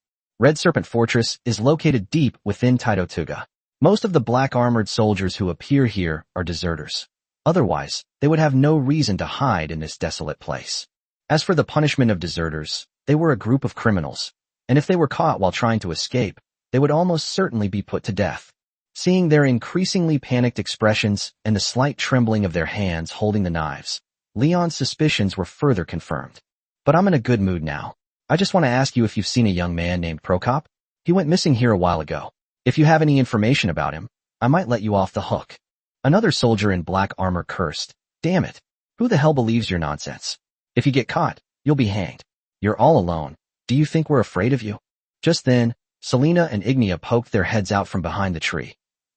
Red Serpent Fortress is located deep within Taitotuga. Most of the black-armored soldiers who appear here are deserters. Otherwise, they would have no reason to hide in this desolate place. As for the punishment of deserters, they were a group of criminals, and if they were caught while trying to escape, they would almost certainly be put to death. Seeing their increasingly panicked expressions and the slight trembling of their hands holding the knives, Leon's suspicions were further confirmed. But I'm in a good mood now. I just want to ask you if you've seen a young man named Prokop. He went missing here a while ago. If you have any information about him, I might let you off the hook. Another soldier in black armor cursed. Damn it. Who the hell believes your nonsense? If you get caught, you'll be hanged. You're all alone. Do you think we're afraid of you? Just then, Selena and Ignia poked their heads out from behind the tree.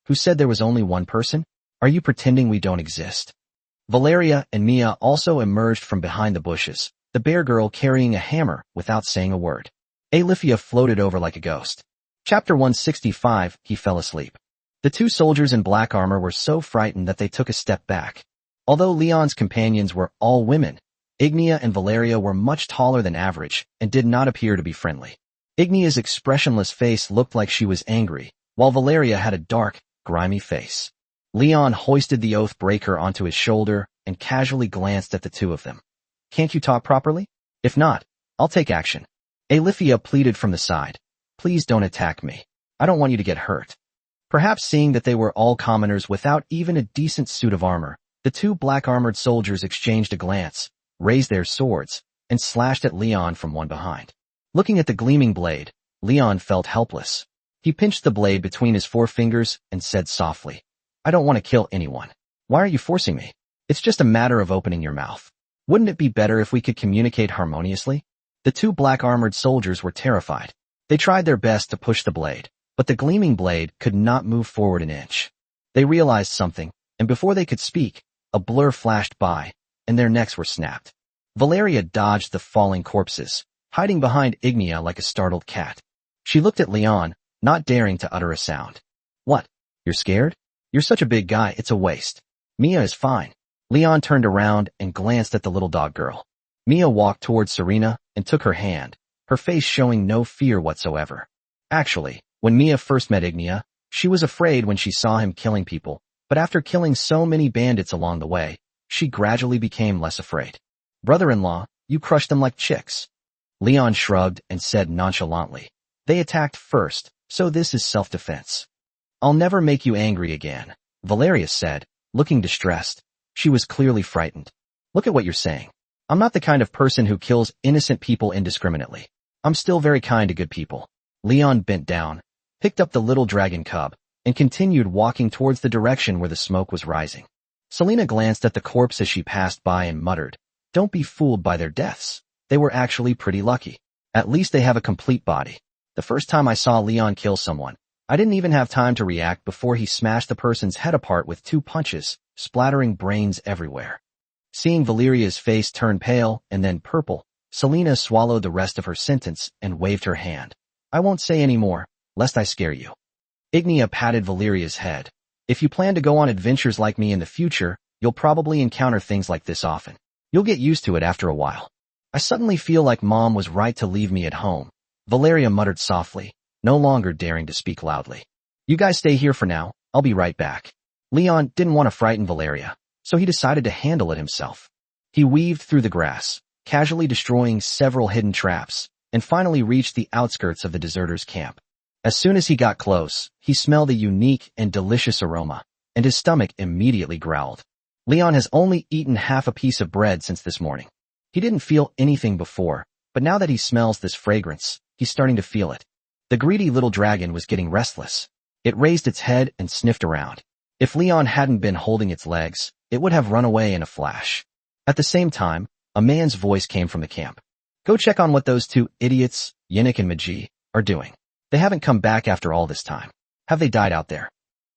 Who said there was only one person? Are you pretending we don't exist? Valeria and Mia also emerged from behind the bushes, the bear girl carrying a hammer without saying a word. Alifia floated over like a ghost. Chapter 165, He fell asleep. The two soldiers in black armor were so frightened that they took a step back. Although Leon's companions were all women, Ignia and Valeria were much taller than average and did not appear to be friendly. Ignia's expressionless face looked like she was angry, while Valeria had a dark, grimy face. Leon hoisted the Oathbreaker onto his shoulder and casually glanced at the two of them. Can't you talk properly? If not, I'll take action. Alifia pleaded from the side. Please don't attack me. I don't want you to get hurt. Perhaps seeing that they were all commoners without even a decent suit of armor, the two black-armored soldiers exchanged a glance, raised their swords, and slashed at Leon from one behind. Looking at the gleaming blade, Leon felt helpless. He pinched the blade between his forefingers and said softly, I don't want to kill anyone. Why are you forcing me? It's just a matter of opening your mouth. Wouldn't it be better if we could communicate harmoniously? The two black-armored soldiers were terrified. They tried their best to push the blade, but the gleaming blade could not move forward an inch. They realized something, and before they could speak, a blur flashed by, and their necks were snapped. Valeria dodged the falling corpses, hiding behind Ignia like a startled cat. She looked at Leon, not daring to utter a sound. What? You're scared? You're such a big guy, it's a waste. Mia is fine. Leon turned around and glanced at the little dog girl. Mia walked towards Serena and took her hand, her face showing no fear whatsoever. Actually, when Mia first met Ignia, she was afraid when she saw him killing people, but after killing so many bandits along the way, she gradually became less afraid. Brother-in-law, you crushed them like chicks. Leon shrugged and said nonchalantly. They attacked first, so this is self-defense. I'll never make you angry again, Valeria said, looking distressed. She was clearly frightened. Look at what you're saying. I'm not the kind of person who kills innocent people indiscriminately. I'm still very kind to good people. Leon bent down, picked up the little dragon cub, and continued walking towards the direction where the smoke was rising. Selena glanced at the corpse as she passed by and muttered, Don't be fooled by their deaths. They were actually pretty lucky. At least they have a complete body. The first time I saw Leon kill someone, I didn't even have time to react before he smashed the person's head apart with 2 punches, splattering brains everywhere. Seeing Valeria's face turn pale and then purple, Selena swallowed the rest of her sentence and waved her hand. I won't say any more, lest I scare you. Ignia patted Valeria's head. If you plan to go on adventures like me in the future, you'll probably encounter things like this often. You'll get used to it after a while. I suddenly feel like Mom was right to leave me at home, Valeria muttered softly, no longer daring to speak loudly. You guys stay here for now, I'll be right back. Leon didn't want to frighten Valeria, so he decided to handle it himself. He weaved through the grass, casually destroying several hidden traps, and finally reached the outskirts of the deserters' camp. As soon as he got close, he smelled a unique and delicious aroma, and his stomach immediately growled. Leon has only eaten half a piece of bread since this morning. He didn't feel anything before, but now that he smells this fragrance, he's starting to feel it. The greedy little dragon was getting restless. It raised its head and sniffed around. If Leon hadn't been holding its legs, it would have run away in a flash. At the same time, a man's voice came from the camp. Go check on what those 2 idiots, Yannick and Magi, are doing. They haven't come back after all this time. Have they died out there?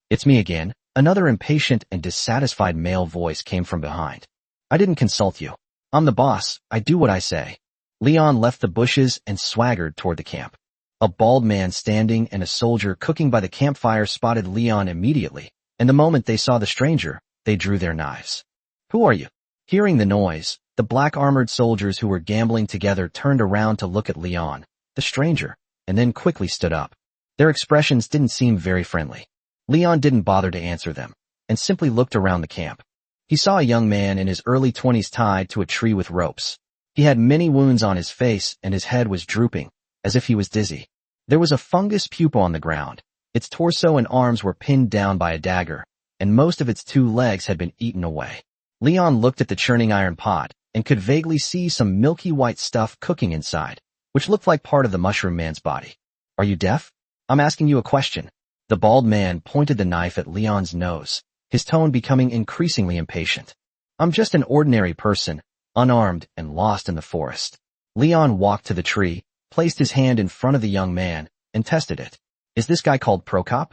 It's me again. Another impatient and dissatisfied male voice came from behind. I didn't consult you. I'm the boss. I do what I say. Leon left the bushes and swaggered toward the camp. A bald man standing and a soldier cooking by the campfire spotted Leon immediately, and the moment they saw the stranger, they drew their knives. Who are you? Hearing the noise, the black-armored soldiers who were gambling together turned around to look at Leon, the stranger, and then quickly stood up. Their expressions didn't seem very friendly. Leon didn't bother to answer them, and simply looked around the camp. He saw a young man in his early 20s tied to a tree with ropes. He had many wounds on his face and his head was drooping, as if he was dizzy. There was a fungus pupa on the ground. Its torso and arms were pinned down by a dagger, and most of its 2 legs had been eaten away. Leon looked at the churning iron pot, and could vaguely see some milky white stuff cooking inside, which looked like part of the mushroom man's body. Are you deaf? I'm asking you a question. The bald man pointed the knife at Leon's nose, his tone becoming increasingly impatient. I'm just an ordinary person, unarmed and lost in the forest. Leon walked to the tree, placed his hand in front of the young man, and tested it. Is this guy called Prokop?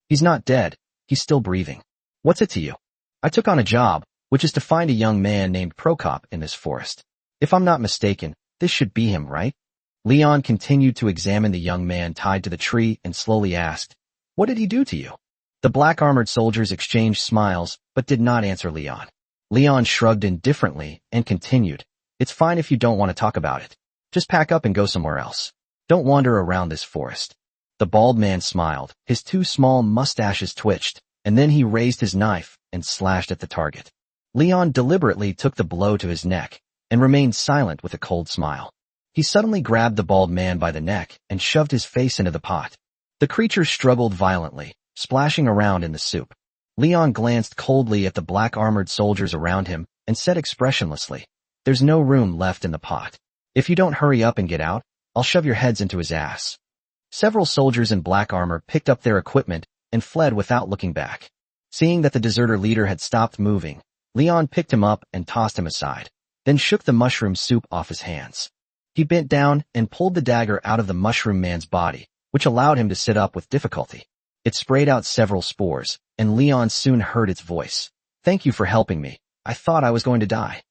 He's not dead. He's still breathing. What's it to you? I took on a job, which is to find a young man named Prokop in this forest. If I'm not mistaken, this should be him, right? Leon continued to examine the young man tied to the tree and slowly asked, What did he do to you? The black-armored soldiers exchanged smiles, but did not answer Leon. Leon shrugged indifferently and continued, It's fine if you don't want to talk about it. Just pack up and go somewhere else. Don't wander around this forest. The bald man smiled, his 2 small mustaches twitched, and then he raised his knife and slashed at the target. Leon deliberately took the blow to his neck and remained silent with a cold smile. He suddenly grabbed the bald man by the neck and shoved his face into the pot. The creature struggled violently, splashing around in the soup. Leon glanced coldly at the black-armored soldiers around him and said expressionlessly, There's no room left in the pot. If you don't hurry up and get out, I'll shove your heads into his ass. Several soldiers in black armor picked up their equipment and fled without looking back. Seeing that the deserter leader had stopped moving, Leon picked him up and tossed him aside, then shook the mushroom soup off his hands. He bent down and pulled the dagger out of the mushroom man's body, which allowed him to sit up with difficulty. It sprayed out several spores, and Leon soon heard its voice. Thank you for helping me. I thought I was going to die.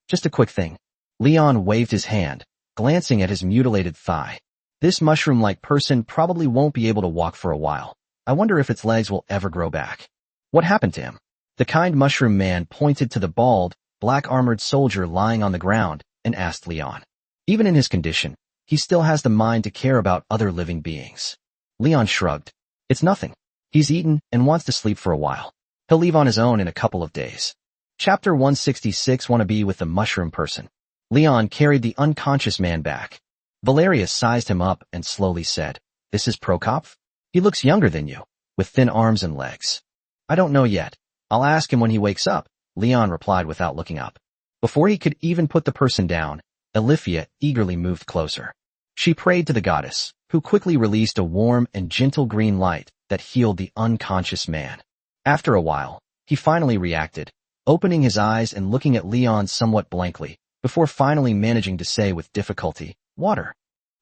Just a quick thing. Leon waved his hand, glancing at his mutilated thigh. This mushroom-like person probably won't be able to walk for a while. I wonder if its legs will ever grow back. What happened to him? The kind mushroom man pointed to the bald, black-armored soldier lying on the ground and asked Leon. Even in his condition, he still has the mind to care about other living beings. Leon shrugged. It's nothing. He's eaten and wants to sleep for a while. He'll leave on his own in a couple of days. Chapter 166 Wanna Be with the Mushroom Person. Leon carried the unconscious man back. Valeria sized him up and slowly said, "This is Prokop? He looks younger than you, with thin arms and legs." "I don't know yet. I'll ask him when he wakes up," Leon replied without looking up. Before he could even put the person down, Alifia eagerly moved closer. She prayed to the goddess, who quickly released a warm and gentle green light that healed the unconscious man. After a while, he finally reacted, opening his eyes and looking at Leon somewhat blankly, before finally managing to say with difficulty, "Water."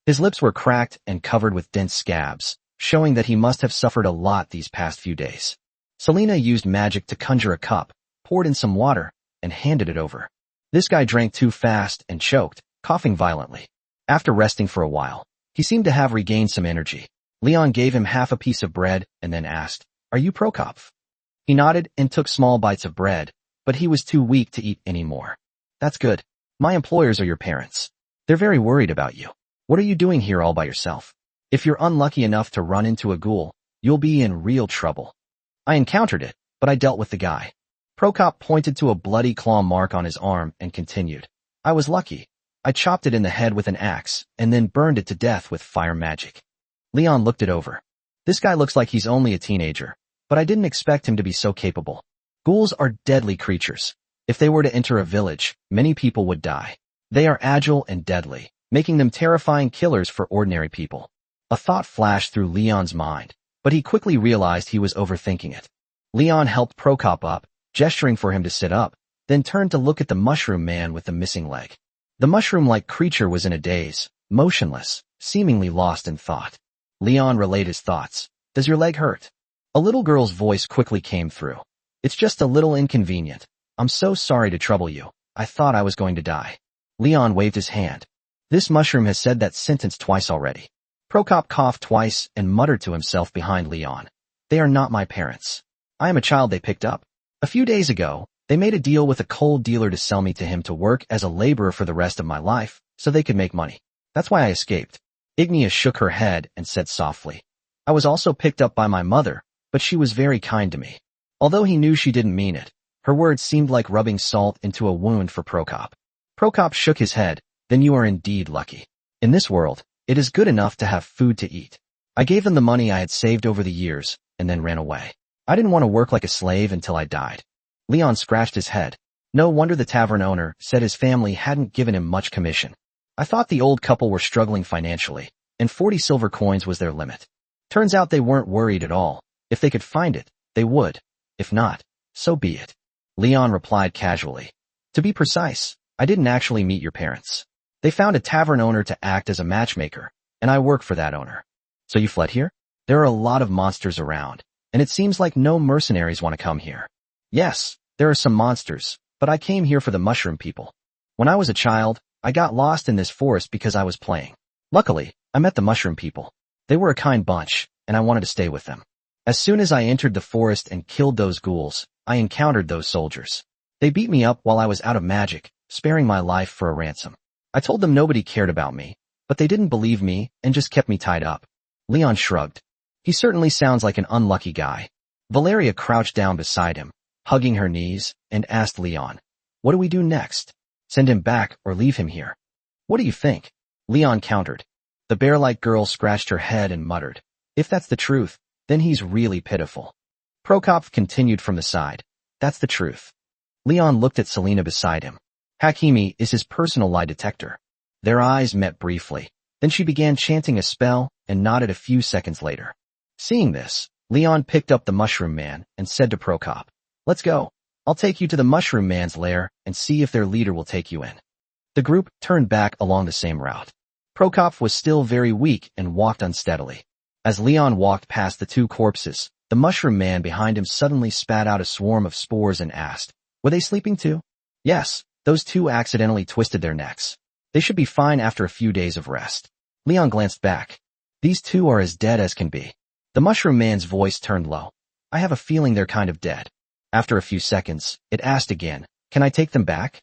His lips were cracked and covered with dense scabs, showing that he must have suffered a lot these past few days. Selena used magic to conjure a cup, poured in some water, and handed it over. This guy drank too fast and choked, coughing violently. After resting for a while, he seemed to have regained some energy. Leon gave him half a piece of bread and then asked, "Are you Prokop?" He nodded and took small bites of bread, but he was too weak to eat any more. "That's good. My employers are your parents. They're very worried about you. What are you doing here all by yourself? If you're unlucky enough to run into a ghoul, you'll be in real trouble." "I encountered it, but I dealt with the guy." Prokop pointed to a bloody claw mark on his arm and continued, "I was lucky. I chopped it in the head with an axe and then burned it to death with fire magic." Leon looked it over. "This guy looks like he's only a teenager, but I didn't expect him to be so capable. Ghouls are deadly creatures. If they were to enter a village, many people would die. They are agile and deadly, making them terrifying killers for ordinary people." A thought flashed through Leon's mind, but he quickly realized he was overthinking it. Leon helped Prokop up, gesturing for him to sit up, then turned to look at the mushroom man with the missing leg. The mushroom-like creature was in a daze, motionless, seemingly lost in thought. Leon relayed his thoughts. "Does your leg hurt?" A little girl's voice quickly came through. "It's just a little inconvenient. I'm so sorry to trouble you. I thought I was going to die." Leon waved his hand. "This mushroom has said that sentence twice already." Prokop coughed twice and muttered to himself behind Leon. "They are not my parents. I am a child they picked up. A few days ago, they made a deal with a coal dealer to sell me to him to work as a laborer for the rest of my life, so they could make money. That's why I escaped." Ignia shook her head and said softly, "I was also picked up by my mother, but she was very kind to me." Although he knew she didn't mean it, her words seemed like rubbing salt into a wound for Prokop. Prokop shook his head. "Then you are indeed lucky. In this world, it is good enough to have food to eat. I gave them the money I had saved over the years, and then ran away. I didn't want to work like a slave until I died." Leon scratched his head. No wonder the tavern owner said his family hadn't given him much commission. "I thought the old couple were struggling financially, and 40 silver coins was their limit. Turns out they weren't worried at all. If they could find it, they would. If not, so be it." Leon replied casually. "To be precise, I didn't actually meet your parents. They found a tavern owner to act as a matchmaker, and I work for that owner." "So you fled here?" "There are a lot of monsters around, and it seems like no mercenaries want to come here." "Yes, there are some monsters, but I came here for the mushroom people. When I was a child, I got lost in this forest because I was playing. Luckily, I met the mushroom people. They were a kind bunch, and I wanted to stay with them. As soon as I entered the forest and killed those ghouls, I encountered those soldiers. They beat me up while I was out of magic, sparing my life for a ransom. I told them nobody cared about me, but they didn't believe me and just kept me tied up." Leon shrugged. "He certainly sounds like an unlucky guy." Valeria crouched down beside him, hugging her knees, and asked Leon, "What do we do next? Send him back or leave him here?" "What do you think?" Leon countered. The bear-like girl scratched her head and muttered, "If that's the truth, then he's really pitiful." Prokop continued from the side, "That's the truth." Leon looked at Selena beside him. "Hakimi is his personal lie detector." Their eyes met briefly. Then she began chanting a spell and nodded a few seconds later. Seeing this, Leon picked up the mushroom man and said to Prokop, "Let's go. I'll take you to the mushroom man's lair and see if their leader will take you in." The group turned back along the same route. Prokop was still very weak and walked unsteadily. As Leon walked past the two corpses, the mushroom man behind him suddenly spat out a swarm of spores and asked, "Were they sleeping too?" "Yes, those two accidentally twisted their necks. They should be fine after a few days of rest." Leon glanced back. "These two are as dead as can be." The mushroom man's voice turned low. "I have a feeling they're kind of dead." After a few seconds, it asked again, "Can I take them back?"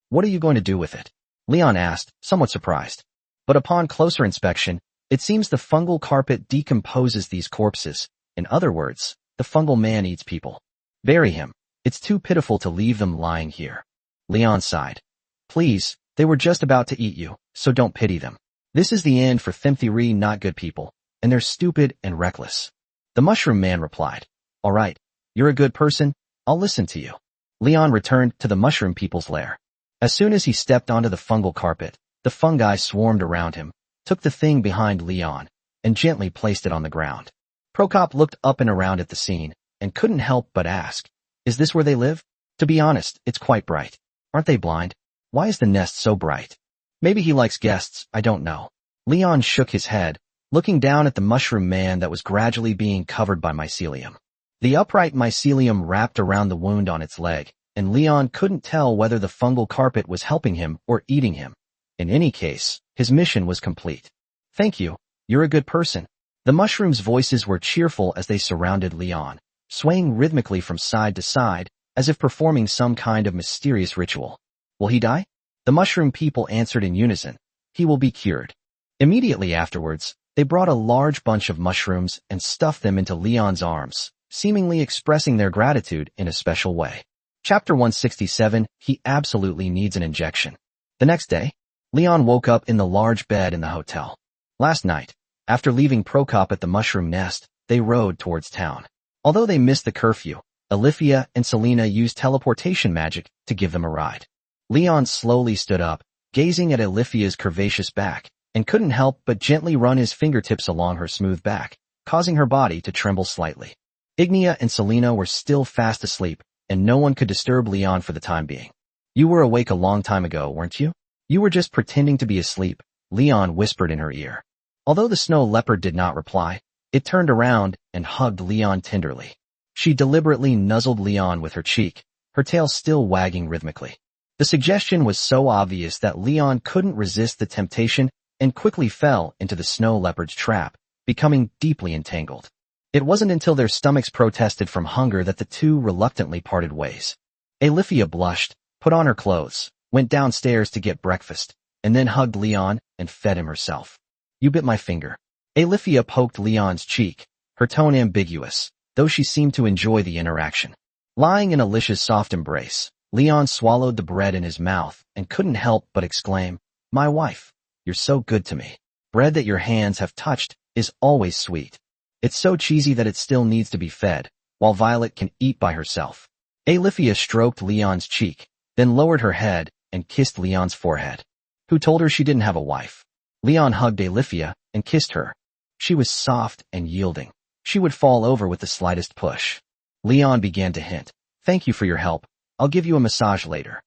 "What are you going to do with it?" Leon asked, somewhat surprised. But upon closer inspection, it seems the fungal carpet decomposes these corpses. In other words, the fungal man eats people. "Bury him. It's too pitiful to leave them lying here." Leon sighed. "Please, they were just about to eat you, so don't pity them." This is the end for them theory not good people, and they're stupid and reckless. The mushroom man replied, all right, you're a good person, I'll listen to you. Leon returned to the mushroom people's lair. As soon as he stepped onto the fungal carpet, the fungi swarmed around him, took the thing behind Leon, and gently placed it on the ground. Prokop looked up and around at the scene, and couldn't help but ask, is this where they live? To be honest, it's quite bright. Aren't they blind? Why is the nest so bright? Maybe he likes guests, I don't know. Leon shook his head, looking down at the mushroom man that was gradually being covered by mycelium. The upright mycelium wrapped around the wound on its leg, and Leon couldn't tell whether the fungal carpet was helping him or eating him. In any case, his mission was complete. Thank you, you're a good person. The mushrooms' voices were cheerful as they surrounded Leon, swaying rhythmically from side to side, as if performing some kind of mysterious ritual. Will he die? The mushroom people answered in unison. He will be cured. Immediately afterwards, they brought a large bunch of mushrooms and stuffed them into Leon's arms, seemingly expressing their gratitude in a special way. Chapter 167, he absolutely needs an injection. The next day, Leon woke up in the large bed in the hotel. Last night, after leaving Prokop at the mushroom nest, they rode towards town. Although they missed the curfew, Alifia and Selena used teleportation magic to give them a ride. Leon slowly stood up, gazing at Alifia's curvaceous back, and couldn't help but gently run his fingertips along her smooth back, causing her body to tremble slightly. Ignia and Selena were still fast asleep, and no one could disturb Leon for the time being. You were awake a long time ago, weren't you? You were just pretending to be asleep, Leon whispered in her ear. Although the snow leopard did not reply, it turned around and hugged Leon tenderly. She deliberately nuzzled Leon with her cheek, her tail still wagging rhythmically. The suggestion was so obvious that Leon couldn't resist the temptation and quickly fell into the snow leopard's trap, becoming deeply entangled. It wasn't until their stomachs protested from hunger that the two reluctantly parted ways. Alifia blushed, put on her clothes, went downstairs to get breakfast, and then hugged Leon and fed him herself. You bit my finger. Alifia poked Leon's cheek, her tone ambiguous, though she seemed to enjoy the interaction. Lying in Alicia's soft embrace, Leon swallowed the bread in his mouth and couldn't help but exclaim, my wife, you're so good to me. Bread that your hands have touched is always sweet. It's so cheesy that it still needs to be fed, while Violet can eat by herself. Alifia stroked Leon's cheek, then lowered her head and kissed Leon's forehead. Who told her she didn't have a wife? Leon hugged Alifia and kissed her. She was soft and yielding. She would fall over with the slightest push. Leon began to hint, thank you for your help. I'll give you a massage later.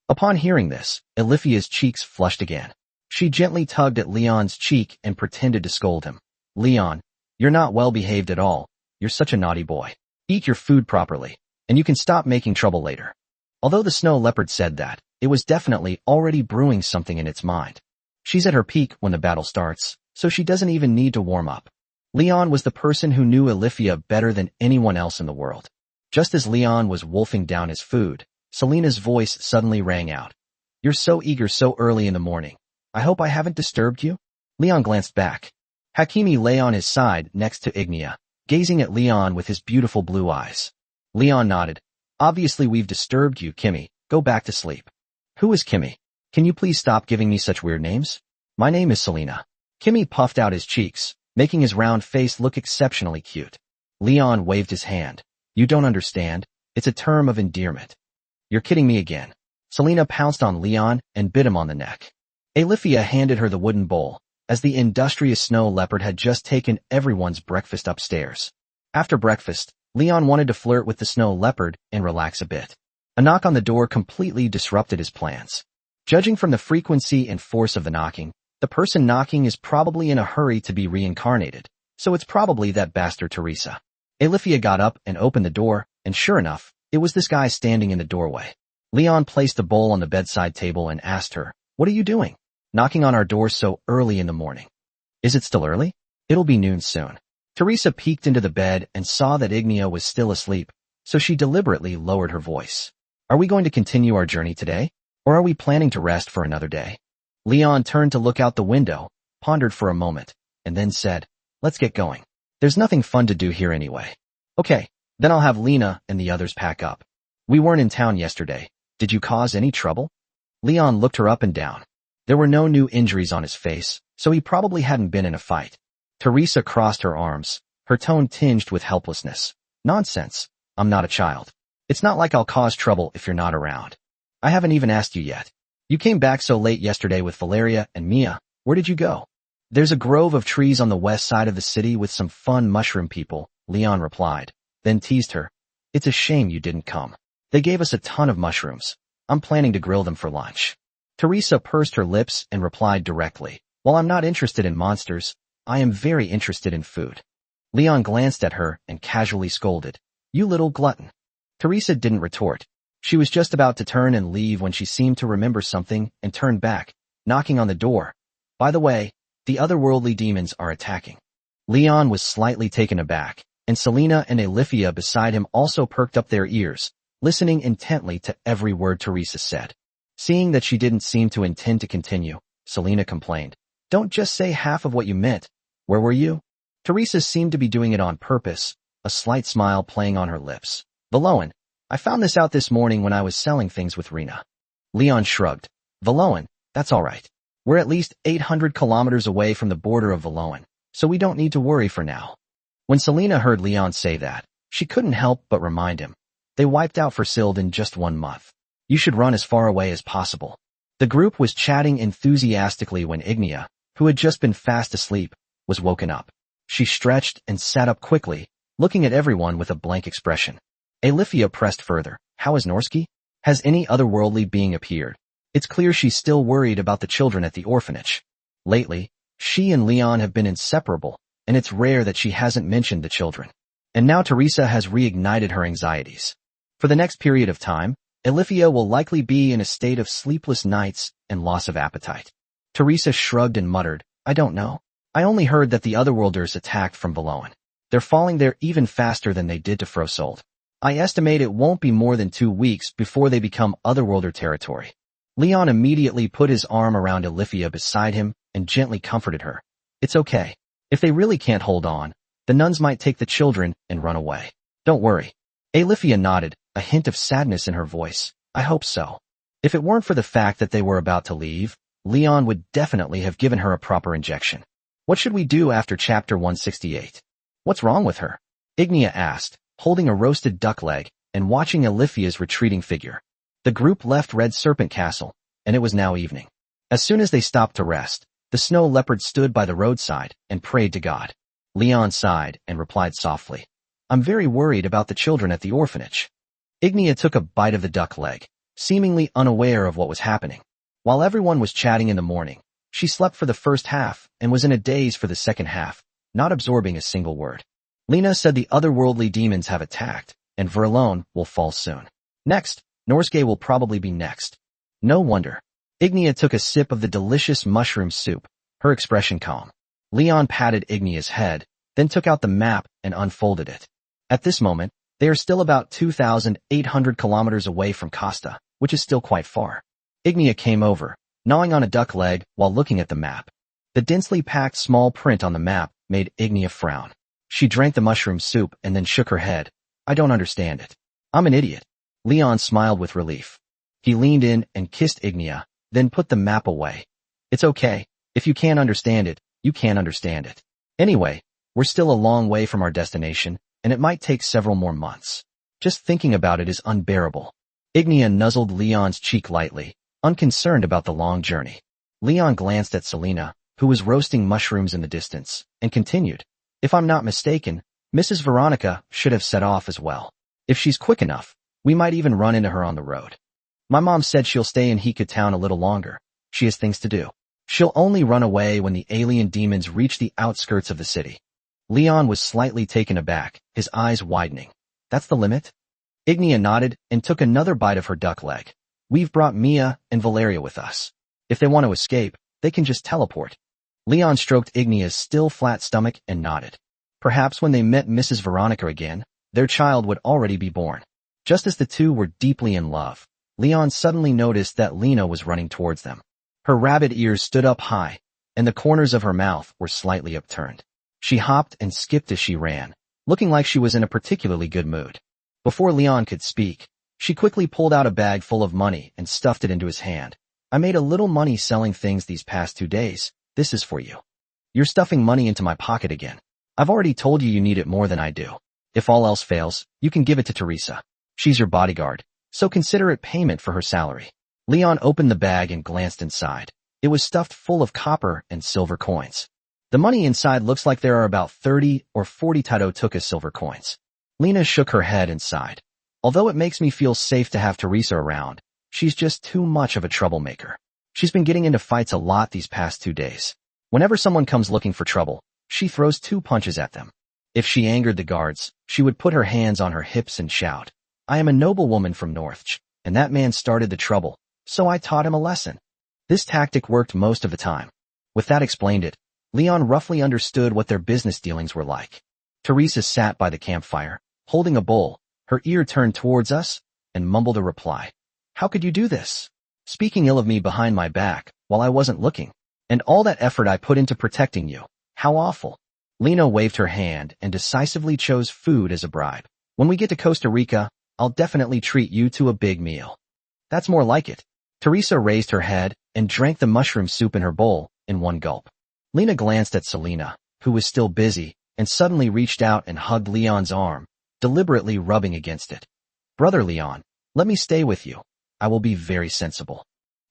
Upon hearing this, Alifia's cheeks flushed again. She gently tugged at Leon's cheek and pretended to scold him. Leon, you're not well behaved at all. You're such a naughty boy. Eat your food properly, and you can stop making trouble later. Although the snow leopard said that, it was definitely already brewing something in its mind. She's at her peak when the battle starts, so she doesn't even need to warm up. Leon was the person who knew Alifia better than anyone else in the world. Just as Leon was wolfing down his food, Selena's voice suddenly rang out. You're so eager so early in the morning. I hope I haven't disturbed you? Leon glanced back. Hakimi lay on his side next to Ignia, gazing at Leon with his beautiful blue eyes. Leon nodded. Obviously we've disturbed you, Kimmy. Go back to sleep. Who is Kimmy? Can you please stop giving me such weird names? My name is Selena. Kimmy puffed out his cheeks, making his round face look exceptionally cute. Leon waved his hand. You don't understand. It's a term of endearment. You're kidding me again. Selena pounced on Leon and bit him on the neck. Alifia handed her the wooden bowl, as the industrious snow leopard had just taken everyone's breakfast upstairs. After breakfast, Leon wanted to flirt with the snow leopard and relax a bit. A knock on the door completely disrupted his plans. Judging from the frequency and force of the knocking, the person knocking is probably in a hurry to be reincarnated, so it's probably that bastard Teresa. Alifia got up and opened the door, and sure enough, it was this guy standing in the doorway. Leon placed the bowl on the bedside table and asked her, what are you doing? Knocking on our door so early in the morning. Is it still early? It'll be noon soon. Teresa peeked into the bed and saw that Ignia was still asleep, so she deliberately lowered her voice. Are we going to continue our journey today? Or are we planning to rest for another day? Leon turned to look out the window, pondered for a moment, and then said, let's get going. There's nothing fun to do here anyway. Okay, then I'll have Lena and the others pack up. We weren't in town yesterday. Did you cause any trouble? Leon looked her up and down. There were no new injuries on his face, so he probably hadn't been in a fight. Teresa crossed her arms, her tone tinged with helplessness. Nonsense. I'm not a child. It's not like I'll cause trouble if you're not around. I haven't even asked you yet. You came back so late yesterday with Valeria and Mia. Where did you go? There's a grove of trees on the west side of the city with some fun mushroom people, Leon replied, then teased her. It's a shame you didn't come. They gave us a ton of mushrooms. I'm planning to grill them for lunch. Teresa pursed her lips and replied directly. While I'm not interested in monsters, I am very interested in food. Leon glanced at her and casually scolded. You little glutton. Teresa didn't retort. She was just about to turn and leave when she seemed to remember something and turned back, knocking on the door. By the way, the otherworldly demons are attacking. Leon was slightly taken aback, and Selena and Alifia beside him also perked up their ears, listening intently to every word Teresa said. Seeing that she didn't seem to intend to continue, Selena complained. Don't just say half of what you meant. Where were you? Teresa seemed to be doing it on purpose, a slight smile playing on her lips. Valoan. I found this out this morning when I was selling things with Rena. Leon shrugged. Valoan, that's all right. We're at least 800 kilometers away from the border of Valoan, so we don't need to worry for now. When Selena heard Leon say that, she couldn't help but remind him. They wiped out for Sild in just 1 month. You should run as far away as possible. The group was chatting enthusiastically when Ignia, who had just been fast asleep, was woken up. She stretched and sat up quickly, looking at everyone with a blank expression. Alifia pressed further. How is Norsky? Has any otherworldly being appeared? It's clear she's still worried about the children at the orphanage. Lately, she and Leon have been inseparable, and it's rare that she hasn't mentioned the children. And now Teresa has reignited her anxieties. For the next period of time, Alifia will likely be in a state of sleepless nights and loss of appetite. Teresa shrugged and muttered, I don't know. I only heard that the otherworlders attacked from Valoan. They're falling there even faster than they did to Frosold. I estimate it won't be more than 2 weeks before they become otherworlder territory. Leon immediately put his arm around Alifia beside him and gently comforted her. It's okay. If they really can't hold on, the nuns might take the children and run away. Don't worry. Alifia nodded, a hint of sadness in her voice. I hope so. If it weren't for the fact that they were about to leave, Leon would definitely have given her a proper injection. What should we do after chapter 168? What's wrong with her? Ignia asked, holding a roasted duck leg and watching Alifia's retreating figure. The group left Red Serpent Castle, and it was now evening. As soon as they stopped to rest, the snow leopard stood by the roadside and prayed to God. Leon sighed and replied softly, I'm very worried about the children at the orphanage. Ignia took a bite of the duck leg, seemingly unaware of what was happening. While everyone was chatting in the morning, she slept for the first half and was in a daze for the second half, not absorbing a single word. Lena said the otherworldly demons have attacked, and Verlone will fall soon. Next, Norske will probably be next. No wonder. Ignia took a sip of the delicious mushroom soup, her expression calm. Leon patted Ignia's head, then took out the map and unfolded it. At this moment, they are still about 2,800 kilometers away from Costa, which is still quite far. Ignia came over, gnawing on a duck leg while looking at the map. The densely packed small print on the map made Ignia frown. She drank the mushroom soup and then shook her head. I don't understand it. I'm an idiot. Leon smiled with relief. He leaned in and kissed Ignia, then put the map away. It's okay. If you can't understand it, you can't understand it. Anyway, we're still a long way from our destination, and it might take several more months. Just thinking about it is unbearable. Ignia nuzzled Leon's cheek lightly, unconcerned about the long journey. Leon glanced at Selena, who was roasting mushrooms in the distance, and continued. If I'm not mistaken, Mrs. Veronica should have set off as well. If she's quick enough, we might even run into her on the road. My mom said she'll stay in Hika town a little longer. She has things to do. She'll only run away when the alien demons reach the outskirts of the city. Leon was slightly taken aback, his eyes widening. That's the limit? Ignia nodded and took another bite of her duck leg. We've brought Mia and Valeria with us. If they want to escape, they can just teleport. Leon stroked Ignia's still flat stomach and nodded. Perhaps when they met Mrs. Veronica again, their child would already be born. Just as the two were deeply in love, Leon suddenly noticed that Lena was running towards them. Her rabbit ears stood up high, and the corners of her mouth were slightly upturned. She hopped and skipped as she ran, looking like she was in a particularly good mood. Before Leon could speak, she quickly pulled out a bag full of money and stuffed it into his hand. I made a little money selling things these past 2 days. this is for you. You're stuffing money into my pocket again. I've already told you need it more than I do. If all else fails, you can give it to Teresa. She's your bodyguard, so consider it payment for her salary. Leon opened the bag and glanced inside. It was stuffed full of copper and silver coins. The money inside looks like there are about 30 or 40 Taito-tuka silver coins. Lena shook her head and sighed. Although it makes me feel safe to have Teresa around, she's just too much of a troublemaker. She's been getting into fights a lot these past 2 days. Whenever someone comes looking for trouble, she throws 2 punches at them. If she angered the guards, she would put her hands on her hips and shout, "I am a noblewoman from Northch, and that man started the trouble, so I taught him a lesson." This tactic worked most of the time. With that explained it, Leon roughly understood what their business dealings were like. Teresa sat by the campfire, holding a bowl, her ear turned towards us, and mumbled a reply. "How could you do this? Speaking ill of me behind my back, while I wasn't looking. And all that effort I put into protecting you. How awful." Lena waved her hand and decisively chose food as a bribe. "When we get to Costa Rica, I'll definitely treat you to a big meal." "That's more like it." Teresa raised her head and drank the mushroom soup in her bowl in one gulp. Lena glanced at Selena, who was still busy, and suddenly reached out and hugged Leon's arm, deliberately rubbing against it. "Brother Leon, let me stay with you. I will be very sensible."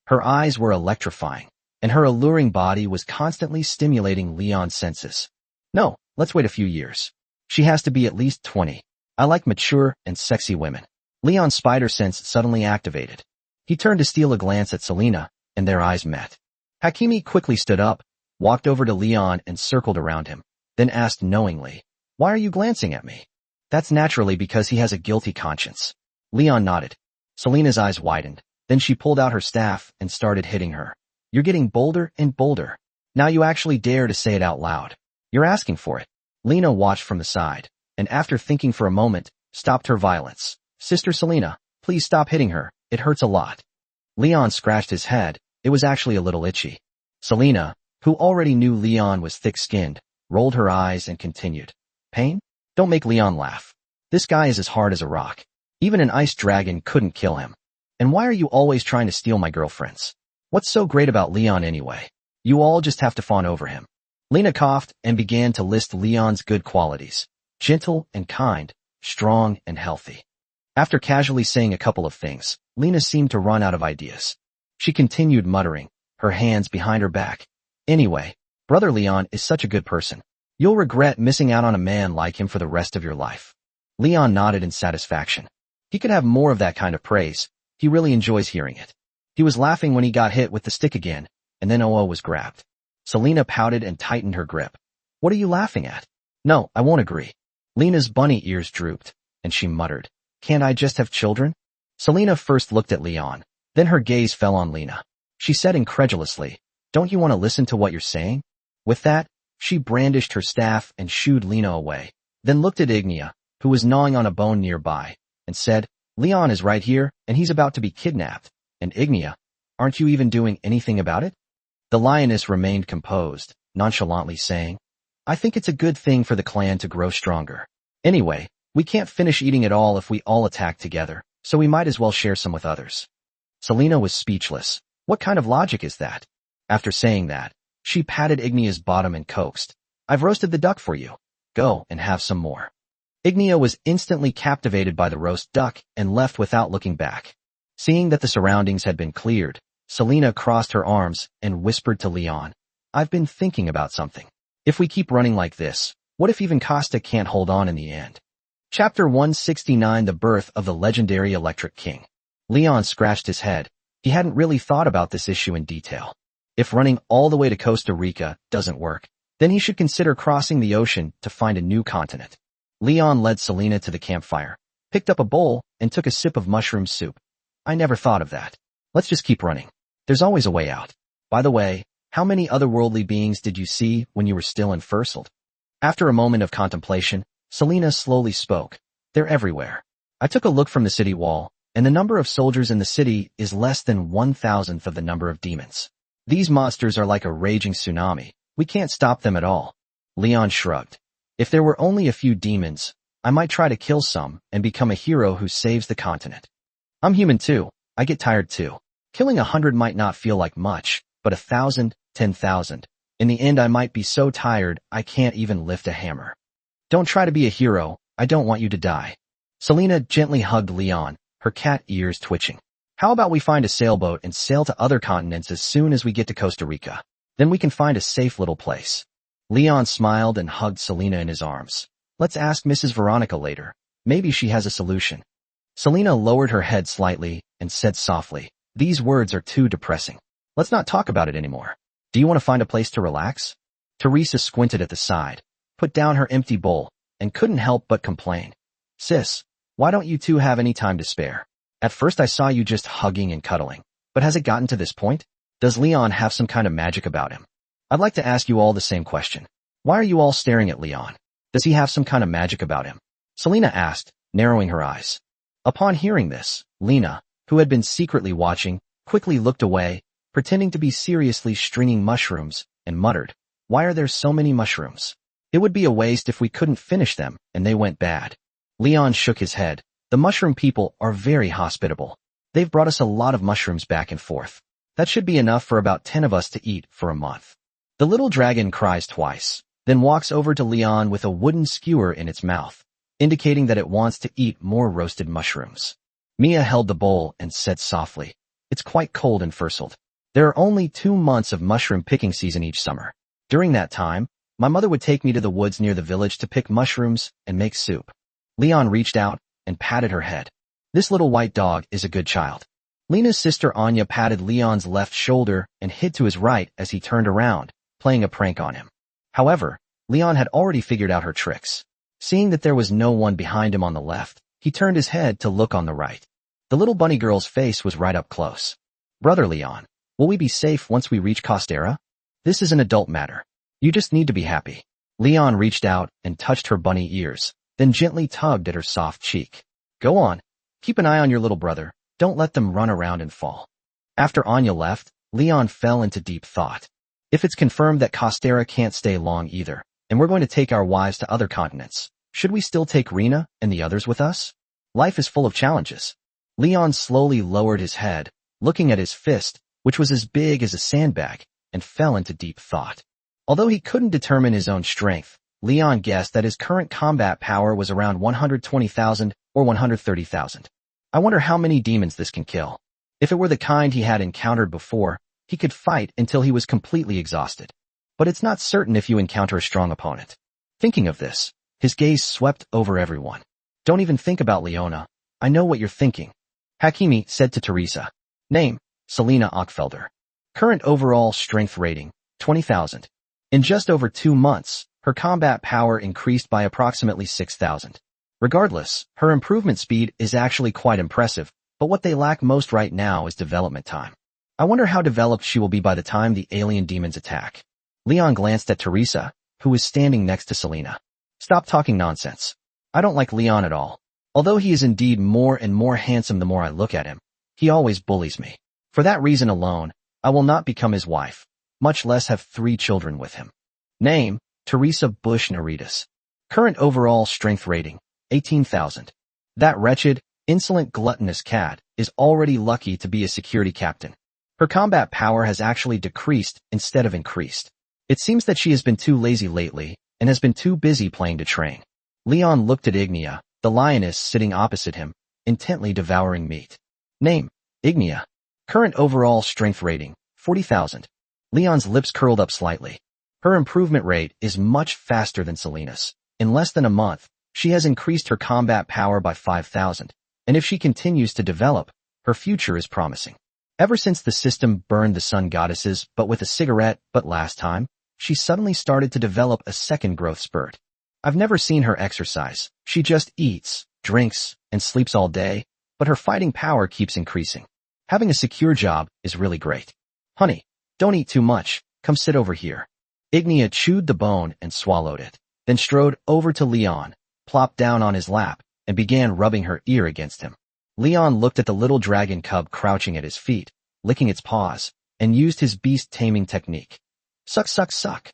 Her eyes were electrifying, and her alluring body was constantly stimulating Leon's senses. "No, let's wait a few years. She has to be at least 20. I like mature and sexy women." Leon's spider sense suddenly activated. He turned to steal a glance at Selena, and their eyes met. Hakimi quickly stood up, walked over to Leon and circled around him, then asked knowingly, "Why are you glancing at me?" "That's naturally because he has a guilty conscience." Leon nodded. Selena's eyes widened, then she pulled out her staff and started hitting her. "You're getting bolder and bolder. Now you actually dare to say it out loud. You're asking for it." Lena watched from the side, and after thinking for a moment, stopped her violence. "Sister Selena, please stop hitting her. It hurts a lot." Leon scratched his head. It was actually a little itchy. Selena, who already knew Leon was thick-skinned, rolled her eyes and continued. "Pain? Don't make Leon laugh. This guy is as hard as a rock. Even an ice dragon couldn't kill him. And why are you always trying to steal my girlfriends? What's so great about Leon anyway? You all just have to fawn over him." Lena coughed and began to list Leon's good qualities. Gentle and kind, strong and healthy. After casually saying a couple of things, Lena seemed to run out of ideas. She continued muttering, her hands behind her back. "Anyway, Brother Leon is such a good person. You'll regret missing out on a man like him for the rest of your life." Leon nodded in satisfaction. He could have more of that kind of praise. He really enjoys hearing it. He was laughing when he got hit with the stick again, and then Oo was grabbed. Selena pouted and tightened her grip. "What are you laughing at?" "No, I won't agree." Lena's bunny ears drooped, and she muttered, "Can't I just have children?" Selena first looked at Leon, then her gaze fell on Lena. She said incredulously, "Don't you want to listen to what you're saying?" With that, she brandished her staff and shooed Lena away, then looked at Ignia, who was gnawing on a bone nearby, and said, "Leon is right here, and he's about to be kidnapped. And Ignia, aren't you even doing anything about it?" The lioness remained composed, nonchalantly saying, "I think it's a good thing for the clan to grow stronger. Anyway, we can't finish eating it all if we all attack together, so we might as well share some with others." Selena was speechless. What kind of logic is that? After saying that, she patted Ignia's bottom and coaxed, "I've roasted the duck for you. Go and have some more." Ignia was instantly captivated by the roast duck and left without looking back. Seeing that the surroundings had been cleared, Selena crossed her arms and whispered to Leon, "I've been thinking about something. If we keep running like this, what if even Costa can't hold on in the end?" Chapter 169: The Birth of the Legendary Electric King. Leon scratched his head. He hadn't really thought about this issue in detail. If running all the way to Costa Rica doesn't work, then he should consider crossing the ocean to find a new continent. Leon led Selena to the campfire, picked up a bowl, and took a sip of mushroom soup. "I never thought of that. Let's just keep running. There's always a way out. By the way, how many otherworldly beings did you see when you were still in Furseld?" After a moment of contemplation, Selena slowly spoke. "They're everywhere. I took a look from the city wall, and the number of soldiers in the city is less than 1,000th of the number of demons. These monsters are like a raging tsunami. We can't stop them at all." Leon shrugged. "If there were only a few demons, I might try to kill some and become a hero who saves the continent. I'm human too. I get tired too. Killing 100 might not feel like much, but 1,000, 10,000. In the end, I might be so tired I can't even lift a hammer. Don't try to be a hero. I don't want you to die. Selena gently hugged Leon, her cat ears twitching. How about we find a sailboat and sail to other continents as soon as we get to Costa Rica? Then we can find a safe little place. Leon smiled and hugged Selena in his arms. Let's ask Mrs. Veronica later. Maybe she has a solution. Selena lowered her head slightly and said softly, these words are too depressing. Let's not talk about it anymore. Do you want to find a place to relax? Teresa squinted at the side, put down her empty bowl, and couldn't help but complain. Sis, why don't you two have any time to spare? At first I saw you just hugging and cuddling, but has it gotten to this point? Does Leon have some kind of magic about him? I'd like to ask you all the same question. Why are you all staring at Leon? Does he have some kind of magic about him? Selena asked, narrowing her eyes. Upon hearing this, Lena, who had been secretly watching, quickly looked away, pretending to be seriously stringing mushrooms, and muttered, why are there so many mushrooms? It would be a waste if we couldn't finish them and they went bad. Leon shook his head. The mushroom people are very hospitable. They've brought us a lot of mushrooms back and forth. That should be enough for about 10 of us to eat for a month. The little dragon cries twice, then walks over to Leon with a wooden skewer in its mouth, indicating that it wants to eat more roasted mushrooms. Mia held the bowl and said softly, it's quite cold and furseled. There are only 2 months of mushroom picking season each summer. During that time, my mother would take me to the woods near the village to pick mushrooms and make soup. Leon reached out and patted her head. This little white dog is a good child. Lena's sister Anya patted Leon's left shoulder and hid to his right as he turned around, playing a prank on him. However, Leon had already figured out her tricks. Seeing that there was no one behind him on the left, he turned his head to look on the right. The little bunny girl's face was right up close. Brother Leon, will we be safe once we reach Costera? This is an adult matter. You just need to be happy. Leon reached out and touched her bunny ears, then gently tugged at her soft cheek. Go on. Keep an eye on your little brother. Don't let them run around and fall. After Anya left, Leon fell into deep thought. If it's confirmed that Costera can't stay long either, and we're going to take our wives to other continents, should we still take Rena and the others with us? Life is full of challenges. Leon slowly lowered his head, looking at his fist, which was as big as a sandbag, and fell into deep thought. Although he couldn't determine his own strength, Leon guessed that his current combat power was around 120,000 or 130,000. I wonder how many demons this can kill. If it were the kind he had encountered before, he could fight until he was completely exhausted. But it's not certain if you encounter a strong opponent. Thinking of this, his gaze swept over everyone. Don't even think about Leona. I know what you're thinking. Hakimi said to Teresa. Name, Selena Ockfelder. Current overall strength rating, 20,000. In just over 2 months, her combat power increased by approximately 6,000. Regardless, her improvement speed is actually quite impressive, but what they lack most right now is development time. I wonder how developed she will be by the time the alien demons attack. Leon glanced at Teresa, who was standing next to Selena. Stop talking nonsense. I don't like Leon at all. Although he is indeed more and more handsome the more I look at him, he always bullies me. For that reason alone, I will not become his wife, much less have 3 children with him. Name, Teresa Bush Naritas. Current overall strength rating, 18,000. That wretched, insolent gluttonous cat is already lucky to be a security captain. Her combat power has actually decreased instead of increased. It seems that she has been too lazy lately and has been too busy playing to train. Leon looked at Ignia, the lioness sitting opposite him, intently devouring meat. Name, Ignia. Current overall strength rating, 40,000. Leon's lips curled up slightly. Her improvement rate is much faster than Selena's. In less than a month, she has increased her combat power by 5,000, and if she continues to develop, her future is promising. Ever since the system burned the sun goddesses but with a cigarette, but last time, she suddenly started to develop a second growth spurt. I've never seen her exercise. She just eats, drinks, and sleeps all day, but her fighting power keeps increasing. Having a secure job is really great. Honey, don't eat too much. Come sit over here. Ignia chewed the bone and swallowed it, then strode over to Leon, plopped down on his lap, and began rubbing her ear against him. Leon looked at the little dragon cub crouching at his feet, licking its paws, and used his beast taming technique. Suck, suck, suck.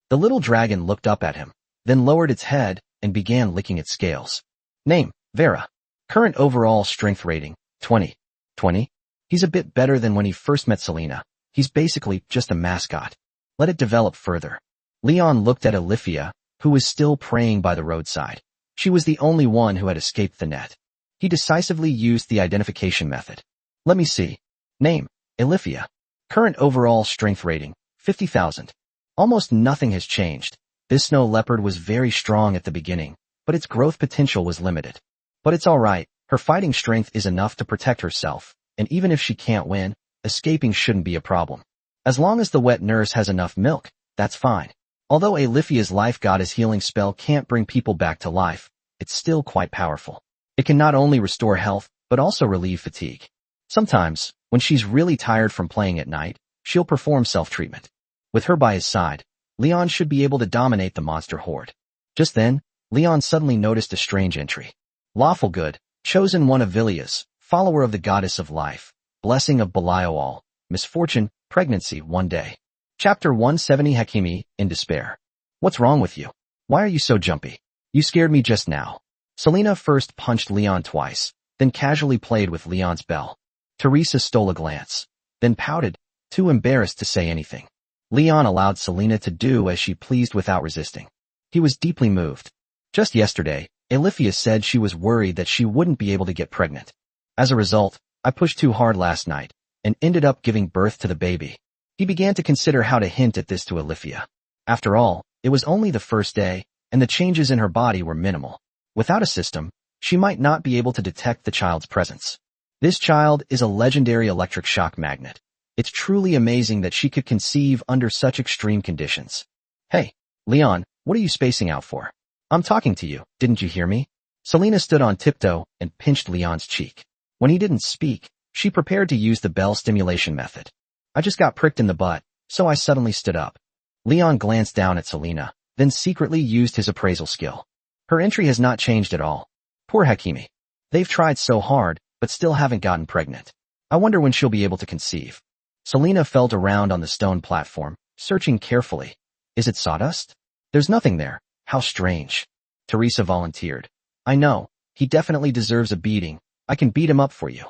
The little dragon looked up at him, then lowered its head and began licking its scales. Name, Vera. Current overall strength rating, 20. 20? He's a bit better than when he first met Selena. He's basically just a mascot. Let it develop further. Leon looked at Alifia, who was still praying by the roadside. She was the only one who had escaped the net. He decisively used the identification method. Let me see. Name, Alifia. Current overall strength rating, 50,000. Almost nothing has changed. This snow leopard was very strong at the beginning, but its growth potential was limited. But it's alright, her fighting strength is enough to protect herself, and even if she can't win, escaping shouldn't be a problem. As long as the wet nurse has enough milk, that's fine. Although Alifia's life goddess healing spell can't bring people back to life, it's still quite powerful. It can not only restore health, but also relieve fatigue. Sometimes, when she's really tired from playing at night, she'll perform self-treatment. With her by his side, Leon should be able to dominate the monster horde. Just then, Leon suddenly noticed a strange entry. Lawful good, chosen one of Vilia's, follower of the goddess of life, blessing of Belial, misfortune, pregnancy, one day. Chapter 170 Hakimi, in despair. What's wrong with you? Why are you so jumpy? You scared me just now. Selena first punched Leon twice, then casually played with Leon's bell. Teresa stole a glance, then pouted, too embarrassed to say anything. Leon allowed Selena to do as she pleased without resisting. He was deeply moved. Just yesterday, Alifia said she was worried that she wouldn't be able to get pregnant. As a result, I pushed too hard last night, and ended up giving birth to the baby. He began to consider how to hint at this to Alifia. After all, it was only the first day, and the changes in her body were minimal. Without a system, she might not be able to detect the child's presence. This child is a legendary electric shock magnet. It's truly amazing that she could conceive under such extreme conditions. Hey, Leon, what are you spacing out for? I'm talking to you, didn't you hear me? Selena stood on tiptoe and pinched Leon's cheek. When he didn't speak, she prepared to use the bell stimulation method. I just got pricked in the butt, so I suddenly stood up. Leon glanced down at Selena, then secretly used his appraisal skill. Her entry has not changed at all. Poor Hakimi. They've tried so hard, but still haven't gotten pregnant. I wonder when she'll be able to conceive. Selena felt around on the stone platform, searching carefully. Is it sawdust? There's nothing there. How strange. Teresa volunteered. I know. He definitely deserves a beating. I can beat him up for you.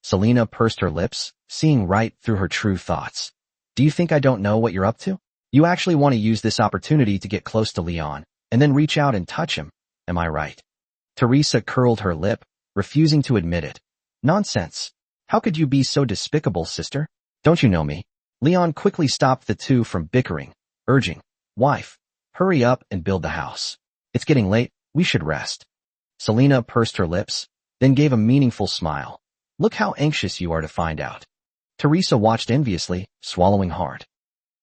Selena pursed her lips, seeing right through her true thoughts. Do you think I don't know what you're up to? You actually want to use this opportunity to get close to Leon, and then reach out and touch him, am I right? Teresa curled her lip, refusing to admit it. Nonsense. How could you be so despicable, sister? Don't you know me? Leon quickly stopped the two from bickering, urging, Wife, hurry up and build the house. It's getting late, we should rest. Selena pursed her lips, then gave a meaningful smile. Look how anxious you are to find out. Teresa watched enviously, swallowing hard.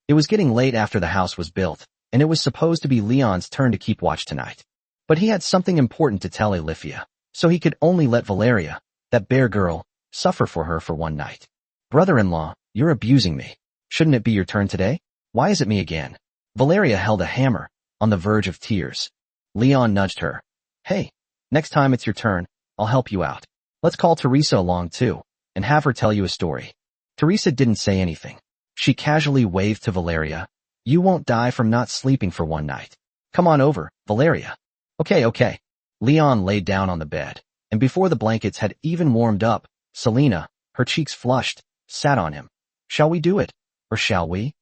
It was getting late after the house was built, and it was supposed to be Leon's turn to keep watch tonight. But he had something important to tell Alifia, so he could only let Valeria, that bear girl, suffer for her for one night. Brother-in-law, you're abusing me. Shouldn't it be your turn today? Why is it me again? Valeria held a hammer, on the verge of tears. Leon nudged her. Hey, next time it's your turn, I'll help you out. Let's call Teresa along too, and have her tell you a story. Teresa didn't say anything. She casually waved to Valeria. You won't die from not sleeping for one night. Come on over, Valeria. Okay. Leon laid down on the bed, and before the blankets had even warmed up, Selena, her cheeks flushed, sat on him. Shall we do it? Or shall we?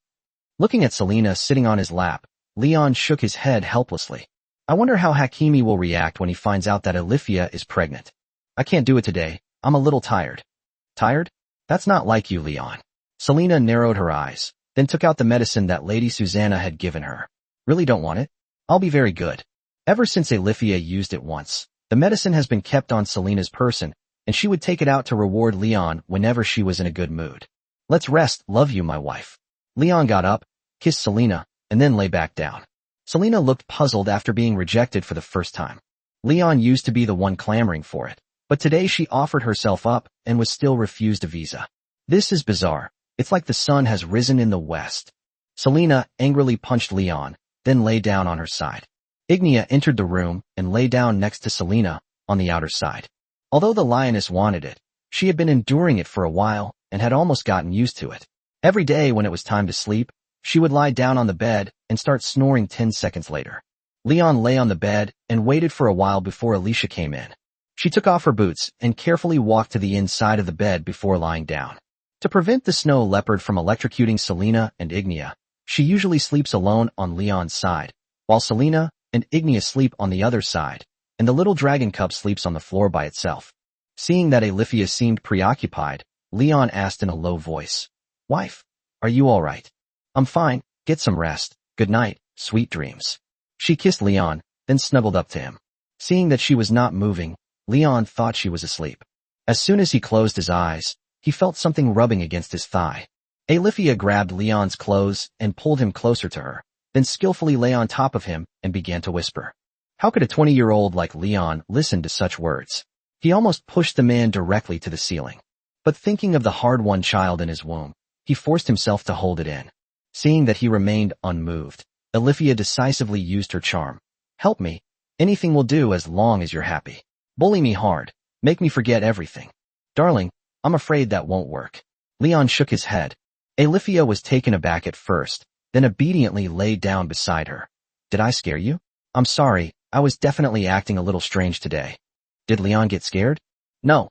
Looking at Selena sitting on his lap, Leon shook his head helplessly. I wonder how Hakimi will react when he finds out that Alifia is pregnant. I can't do it today. I'm a little tired. Tired? That's not like you, Leon. Selena narrowed her eyes, then took out the medicine that Lady Susanna had given her. Really don't want it? I'll be very good. Ever since Alifia used it once, the medicine has been kept on Selena's person, and she would take it out to reward Leon whenever she was in a good mood. Let's rest, love you, my wife. Leon got up, kissed Selena, and then lay back down. Selena looked puzzled after being rejected for the first time. Leon used to be the one clamoring for it, but today she offered herself up and was still refused a visa. This is bizarre. It's like the sun has risen in the west. Selena angrily punched Leon, then lay down on her side. Ignia entered the room and lay down next to Selena, on the outer side. Although the lioness wanted it, she had been enduring it for a while and had almost gotten used to it. Every day when it was time to sleep, she would lie down on the bed and start snoring 10 seconds later. Leon lay on the bed and waited for a while before Alicia came in. She took off her boots and carefully walked to the inside of the bed before lying down. To prevent the snow leopard from electrocuting Selena and Ignia, She usually sleeps alone on Leon's side, while Selena and Ignia sleep on the other side, and the little dragon cub sleeps on the floor by itself. Seeing that Alifia seemed preoccupied, Leon asked in a low voice, "Wife, are you all right?" "I'm fine, get some rest, good night, sweet dreams." She kissed Leon, then snuggled up to him. Seeing that she was not moving, Leon thought she was asleep. As soon as he closed his eyes, he felt something rubbing against his thigh. Alifia grabbed Leon's clothes and pulled him closer to her, then skillfully lay on top of him and began to whisper. How could a 20-year-old like Leon listen to such words? He almost pushed the man directly to the ceiling. But thinking of the hard-won child in his womb, he forced himself to hold it in. Seeing that he remained unmoved, Alifia decisively used her charm. "Help me. Anything will do as long as you're happy. Bully me hard. Make me forget everything." "Darling, I'm afraid that won't work." Leon shook his head. Alifia was taken aback at first, then obediently laid down beside her. "Did I scare you?" "I'm sorry, I was definitely acting a little strange today." "Did Leon get scared?" No.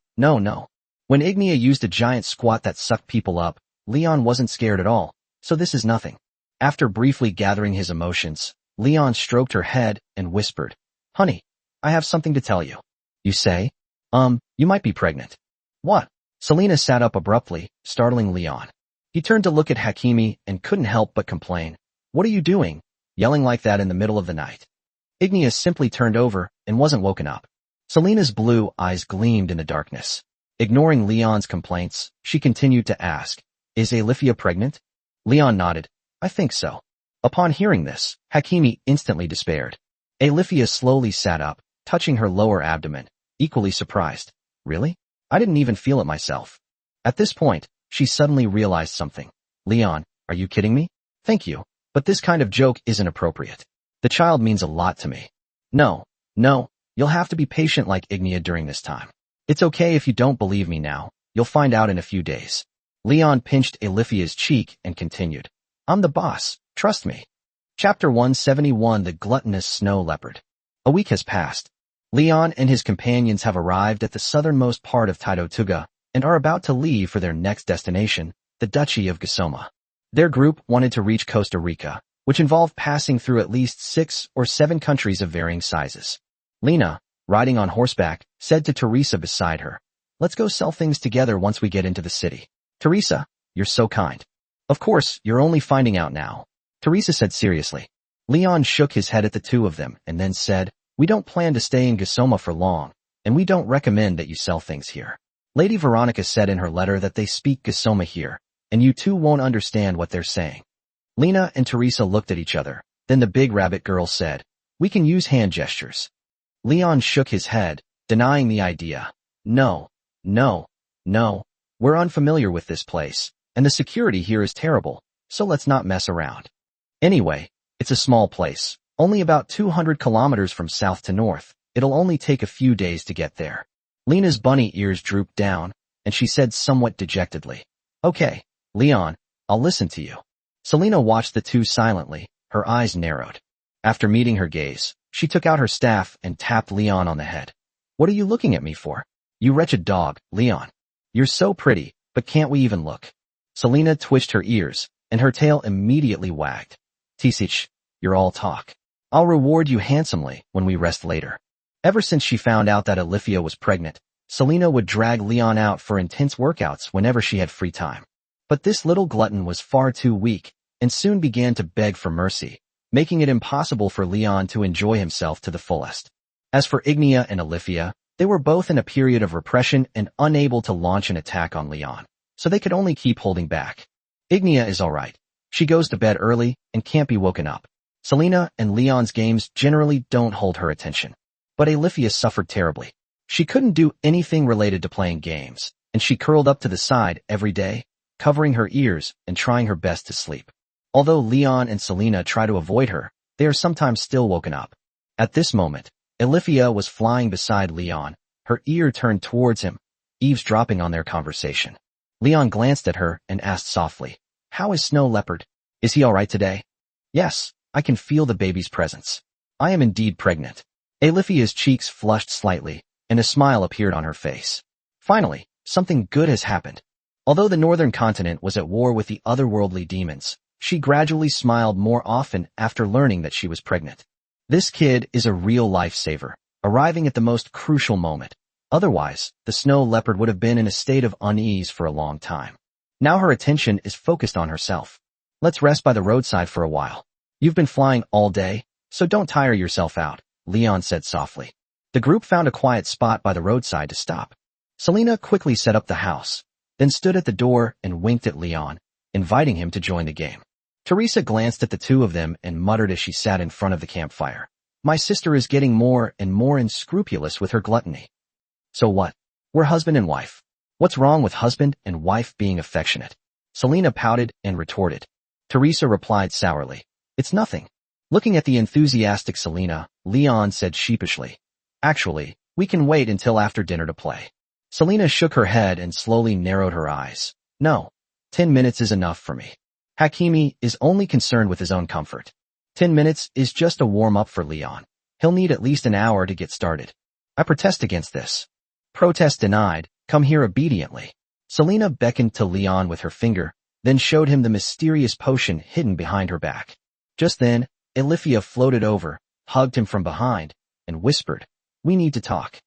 When Ignia used a giant squat that sucked people up, Leon wasn't scared at all, so this is nothing. After briefly gathering his emotions, Leon stroked her head and whispered, "Honey, I have something to tell you." "You say?" You might be pregnant." "What?" Selena sat up abruptly, startling Leon. He turned to look at Hakimi and couldn't help but complain. "What are you doing, yelling like that in the middle of the night?" Ignia simply turned over and wasn't woken up. Selena's blue eyes gleamed in the darkness. Ignoring Leon's complaints, she continued to ask, "Is Alifia pregnant?" Leon nodded. "I think so." Upon hearing this, Hakimi instantly despaired. Alifia slowly sat up, touching her lower abdomen, equally surprised. "Really? I didn't even feel it myself." At this point, she suddenly realized something. "Leon, are you kidding me?" "Thank you, but this kind of joke isn't appropriate. The child means a lot to me." No, you'll have to be patient like Ignia during this time. It's okay if you don't believe me now, you'll find out in a few days." Leon pinched Alifia's cheek and continued, "I'm the boss, trust me." Chapter 171, The Gluttonous Snow Leopard. A week has passed. Leon and his companions have arrived at the southernmost part of Taitotuga and are about to leave for their next destination, the Duchy of Gisoma. Their group wanted to reach Costa Rica, which involved passing through at least 6 or 7 countries of varying sizes. Lena, riding on horseback, said to Teresa beside her, "Let's go sell things together once we get into the city." "Teresa, you're so kind." "Of course, you're only finding out now," Teresa said seriously. Leon shook his head at the two of them and then said, "We don't plan to stay in Gisoma for long, and we don't recommend that you sell things here. Lady Veronica said in her letter that they speak Gisoma here, and you two won't understand what they're saying." Lena and Teresa looked at each other. Then the big rabbit girl said, "We can use hand gestures." Leon shook his head, denying the idea. No, we're unfamiliar with this place, and the security here is terrible, so let's not mess around. Anyway, it's a small place, only about 200 kilometers from south to north. It'll only take a few days to get there." Lena's bunny ears drooped down, and she said somewhat dejectedly, "Okay, Leon, I'll listen to you." Selena watched the two silently, her eyes narrowed. After meeting her gaze, she took out her staff and tapped Leon on the head. "What are you looking at me for? You wretched dog, Leon. You're so pretty, but can't we even look?" Selena twitched her ears, and her tail immediately wagged. "Tisich, you're all talk. I'll reward you handsomely when we rest later." Ever since she found out that Alifia was pregnant, Selena would drag Leon out for intense workouts whenever she had free time. But this little glutton was far too weak, and soon began to beg for mercy, making it impossible for Leon to enjoy himself to the fullest. As for Ignia and Alifia, they were both in a period of repression and unable to launch an attack on Leon, so they could only keep holding back. Ignia is alright. She goes to bed early and can't be woken up. Selena and Leon's games generally don't hold her attention. But Alifia suffered terribly. She couldn't do anything related to playing games, and she curled up to the side every day, covering her ears and trying her best to sleep. Although Leon and Selena try to avoid her, they are sometimes still woken up. At this moment, Alifia was flying beside Leon, her ear turned towards him, eavesdropping on their conversation. Leon glanced at her and asked softly, "How is Snow Leopard? Is he all right today?" "Yes, I can feel the baby's presence. I am indeed pregnant." Alifia's cheeks flushed slightly, and a smile appeared on her face. Finally, something good has happened. Although the northern continent was at war with the otherworldly demons, She gradually smiled more often after learning that she was pregnant. This kid is a real lifesaver, arriving at the most crucial moment. Otherwise, the snow leopard would have been in a state of unease for a long time. Now her attention is focused on herself. Let's rest by the roadside for a while. You've been flying all day, so don't tire yourself out, Leon said softly. The group found a quiet spot by the roadside to stop. Selena quickly set up the house, then stood at the door and winked at Leon, inviting him to join the game. Teresa glanced at the two of them and muttered as she sat in front of the campfire. My sister is getting more and more unscrupulous with her gluttony. So what? We're husband and wife. What's wrong with husband and wife being affectionate? Selena pouted and retorted. Teresa replied sourly. It's nothing. Looking at the enthusiastic Selena, Leon said sheepishly. Actually, we can wait until after dinner to play. Selena shook her head and slowly narrowed her eyes. No. 10 minutes is enough for me. Hakimi is only concerned with his own comfort. 10 minutes is just a warm-up for Leon. He'll need at least an hour to get started. I protest against this. Protest denied. Come here obediently. Selena beckoned to Leon with her finger, then showed him the mysterious potion hidden behind her back. Just then, Alifia floated over, hugged him from behind, and whispered, We need to talk.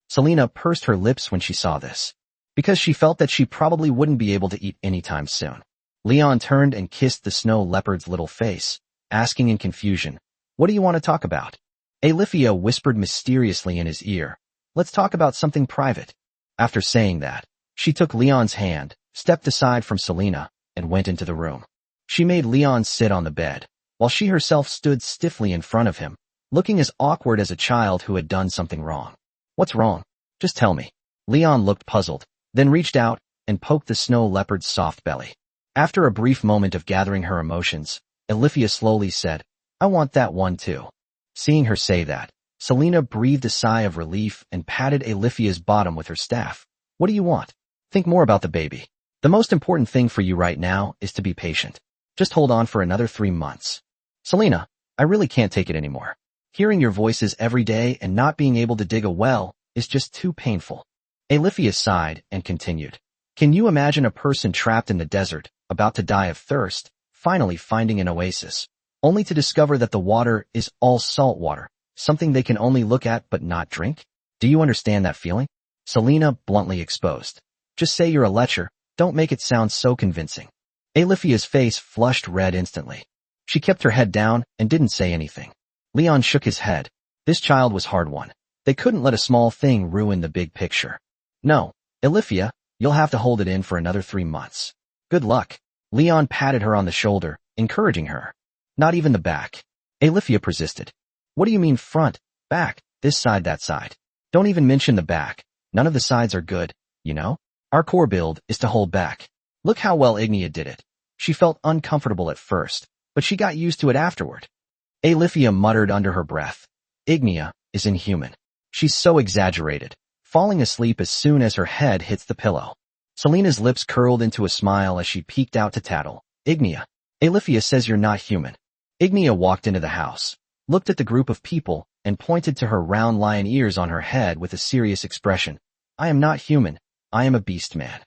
Selena pursed her lips when she saw this, because she felt that she probably wouldn't be able to eat anytime soon. Leon turned and kissed the snow leopard's little face, asking in confusion, What do you want to talk about? Alifia whispered mysteriously in his ear, Let's talk about something private. After saying that, she took Leon's hand, stepped aside from Selena, and went into the room. She made Leon sit on the bed, while she herself stood stiffly in front of him, looking as awkward as a child who had done something wrong. What's wrong? Just tell me. Leon looked puzzled, then reached out and poked the snow leopard's soft belly. After a brief moment of gathering her emotions, Alifia slowly said, I want that one too. Seeing her say that, Selena breathed a sigh of relief and patted Alifia's bottom with her staff. What do you want? Think more about the baby. The most important thing for you right now is to be patient. Just hold on for another 3 months. Selena, I really can't take it anymore. Hearing your voices every day and not being able to dig a well is just too painful. Alifia sighed and continued. Can you imagine a person trapped in the desert, about to die of thirst, finally finding an oasis, only to discover that the water is all salt water, something they can only look at but not drink? Do you understand that feeling? Selena bluntly exposed. Just say you're a lecher, don't make it sound so convincing. Alifia's face flushed red instantly. She kept her head down and didn't say anything. Leon shook his head. This child was hard won. They couldn't let a small thing ruin the big picture. No, Alifia, you'll have to hold it in for another 3 months. Good luck. Leon patted her on the shoulder, encouraging her. Not even the back. Alifia persisted. What do you mean front, back, this side, that side? Don't even mention the back. None of the sides are good, you know? Our core build is to hold back. Look how well Ignia did it. She felt uncomfortable at first, but she got used to it afterward. Alifia muttered under her breath. Ignia is inhuman. She's so exaggerated, falling asleep as soon as her head hits the pillow. Selena's lips curled into a smile as she peeked out to tattle. Ignia. Alifia says you're not human. Ignia walked into the house, looked at the group of people, and pointed to her round lion ears on her head with a serious expression. I am not human. I am a beast man.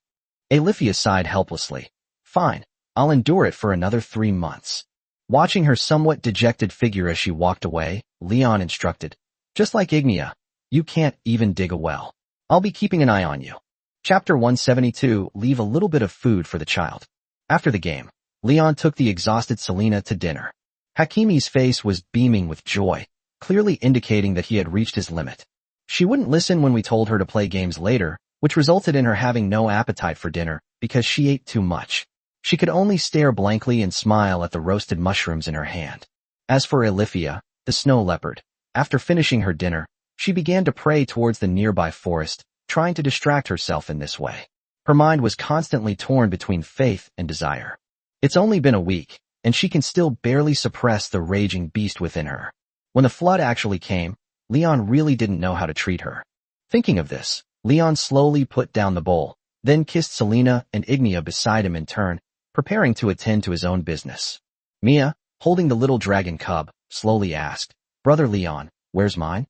Alifia sighed helplessly. Fine, I'll endure it for another 3 months. Watching her somewhat dejected figure as she walked away, Leon instructed. Just like Ignia, you can't even dig a well. I'll be keeping an eye on you. Chapter 172, Leave a little bit of food for the child. After the game, Leon took the exhausted Selena to dinner. Hakimi's face was beaming with joy, clearly indicating that he had reached his limit. She wouldn't listen when we told her to play games later, which resulted in her having no appetite for dinner because she ate too much. She could only stare blankly and smile at the roasted mushrooms in her hand. As for Alifia, the snow leopard, after finishing her dinner, she began to pray towards the nearby forest, trying to distract herself in this way. Her mind was constantly torn between faith and desire. It's only been a week, and she can still barely suppress the raging beast within her. When the flood actually came, Leon really didn't know how to treat her. Thinking of this, Leon slowly put down the bowl, then kissed Selena and Ignia beside him in turn, preparing to attend to his own business. Mia, holding the little dragon cub, slowly asked, Brother Leon, where's mine?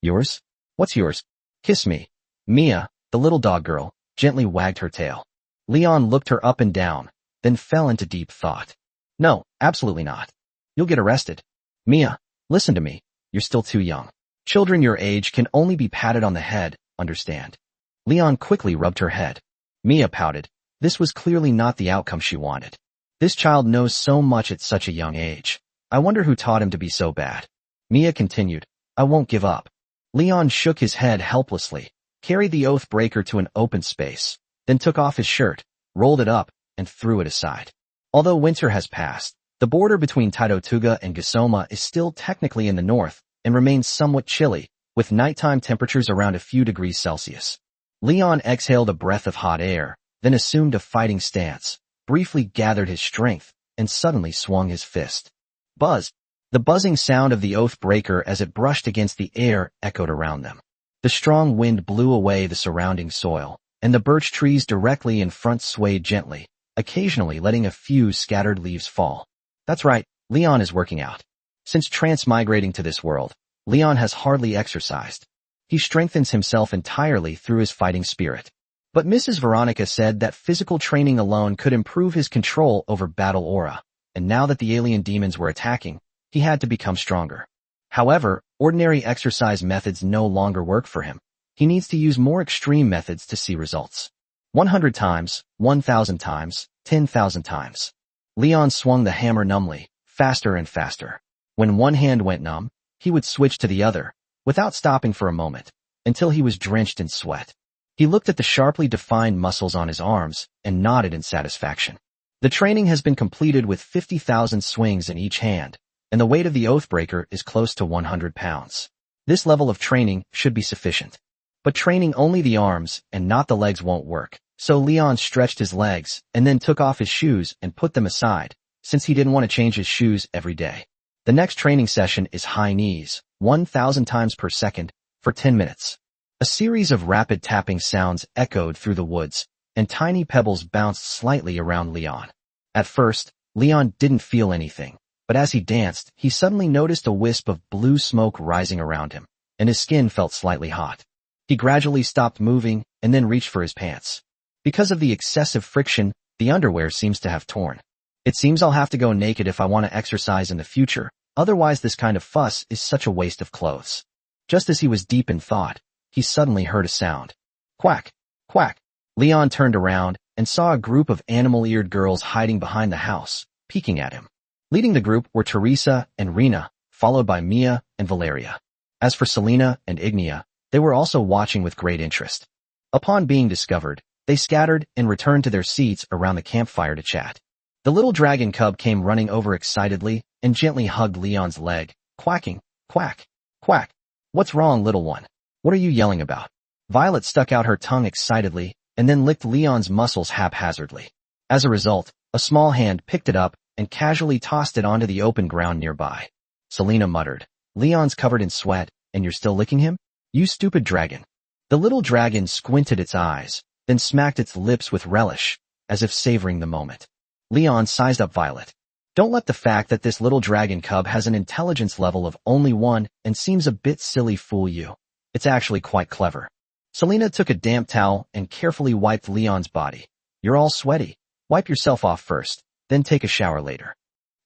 Yours? What's yours? Kiss me. Mia, the little dog girl, gently wagged her tail. Leon looked her up and down, then fell into deep thought. No, absolutely not. You'll get arrested. Mia, listen to me. You're still too young. Children your age can only be patted on the head, understand? Leon quickly rubbed her head. Mia pouted. This was clearly not the outcome she wanted. This child knows so much at such a young age. I wonder who taught him to be so bad. Mia continued. I won't give up. Leon shook his head helplessly, carried the oath breaker to an open space, then took off his shirt, rolled it up, and threw it aside. Although winter has passed, the border between Taitotuga and Gisoma is still technically in the north and remains somewhat chilly, with nighttime temperatures around a few degrees Celsius. Leon exhaled a breath of hot air, then assumed a fighting stance, briefly gathered his strength, and suddenly swung his fist. Buzz! The buzzing sound of the oath breaker as it brushed against the air echoed around them. The strong wind blew away the surrounding soil, and the birch trees directly in front swayed gently, occasionally letting a few scattered leaves fall. That's right, Leon is working out. Since transmigrating to this world, Leon has hardly exercised. He strengthens himself entirely through his fighting spirit. But Mrs. Veronica said that physical training alone could improve his control over battle aura, and now that the alien demons were attacking, he had to become stronger. However, ordinary exercise methods no longer work for him. He needs to use more extreme methods to see results. 100 times, 1,000 times, 10,000 times. Leon swung the hammer numbly, faster and faster. When one hand went numb, he would switch to the other, without stopping for a moment, until he was drenched in sweat. He looked at the sharply defined muscles on his arms and nodded in satisfaction. The training has been completed with 50,000 swings in each hand, and the weight of the oathbreaker is close to 100 pounds. This level of training should be sufficient. But training only the arms and not the legs won't work, so Leon stretched his legs and then took off his shoes and put them aside, since he didn't want to change his shoes every day. The next training session is high knees, 1,000 times per second, for 10 minutes. A series of rapid tapping sounds echoed through the woods, and tiny pebbles bounced slightly around Leon. At first, Leon didn't feel anything, but as he danced, he suddenly noticed a wisp of blue smoke rising around him, and his skin felt slightly hot. He gradually stopped moving and then reached for his pants. Because of the excessive friction, the underwear seems to have torn. It seems I'll have to go naked if I want to exercise in the future, otherwise this kind of fuss is such a waste of clothes. Just as he was deep in thought, he suddenly heard a sound. Quack! Quack! Leon turned around and saw a group of animal-eared girls hiding behind the house, peeking at him. Leading the group were Teresa and Rena, followed by Mia and Valeria. As for Selena and Ignia, they were also watching with great interest. Upon being discovered, they scattered and returned to their seats around the campfire to chat. The little dragon cub came running over excitedly and gently hugged Leon's leg, quacking, quack, quack. What's wrong, little one? What are you yelling about? Violet stuck out her tongue excitedly and then licked Leon's muscles haphazardly. As a result, a small hand picked it up and casually tossed it onto the open ground nearby. Selena muttered, Leon's covered in sweat, and you're still licking him? You stupid dragon. The little dragon squinted its eyes, then smacked its lips with relish, as if savoring the moment. Leon sized up Violet. Don't let the fact that this little dragon cub has an intelligence level of only 1 and seems a bit silly fool you. It's actually quite clever. Selena took a damp towel and carefully wiped Leon's body. You're all sweaty. Wipe yourself off first, then take a shower later.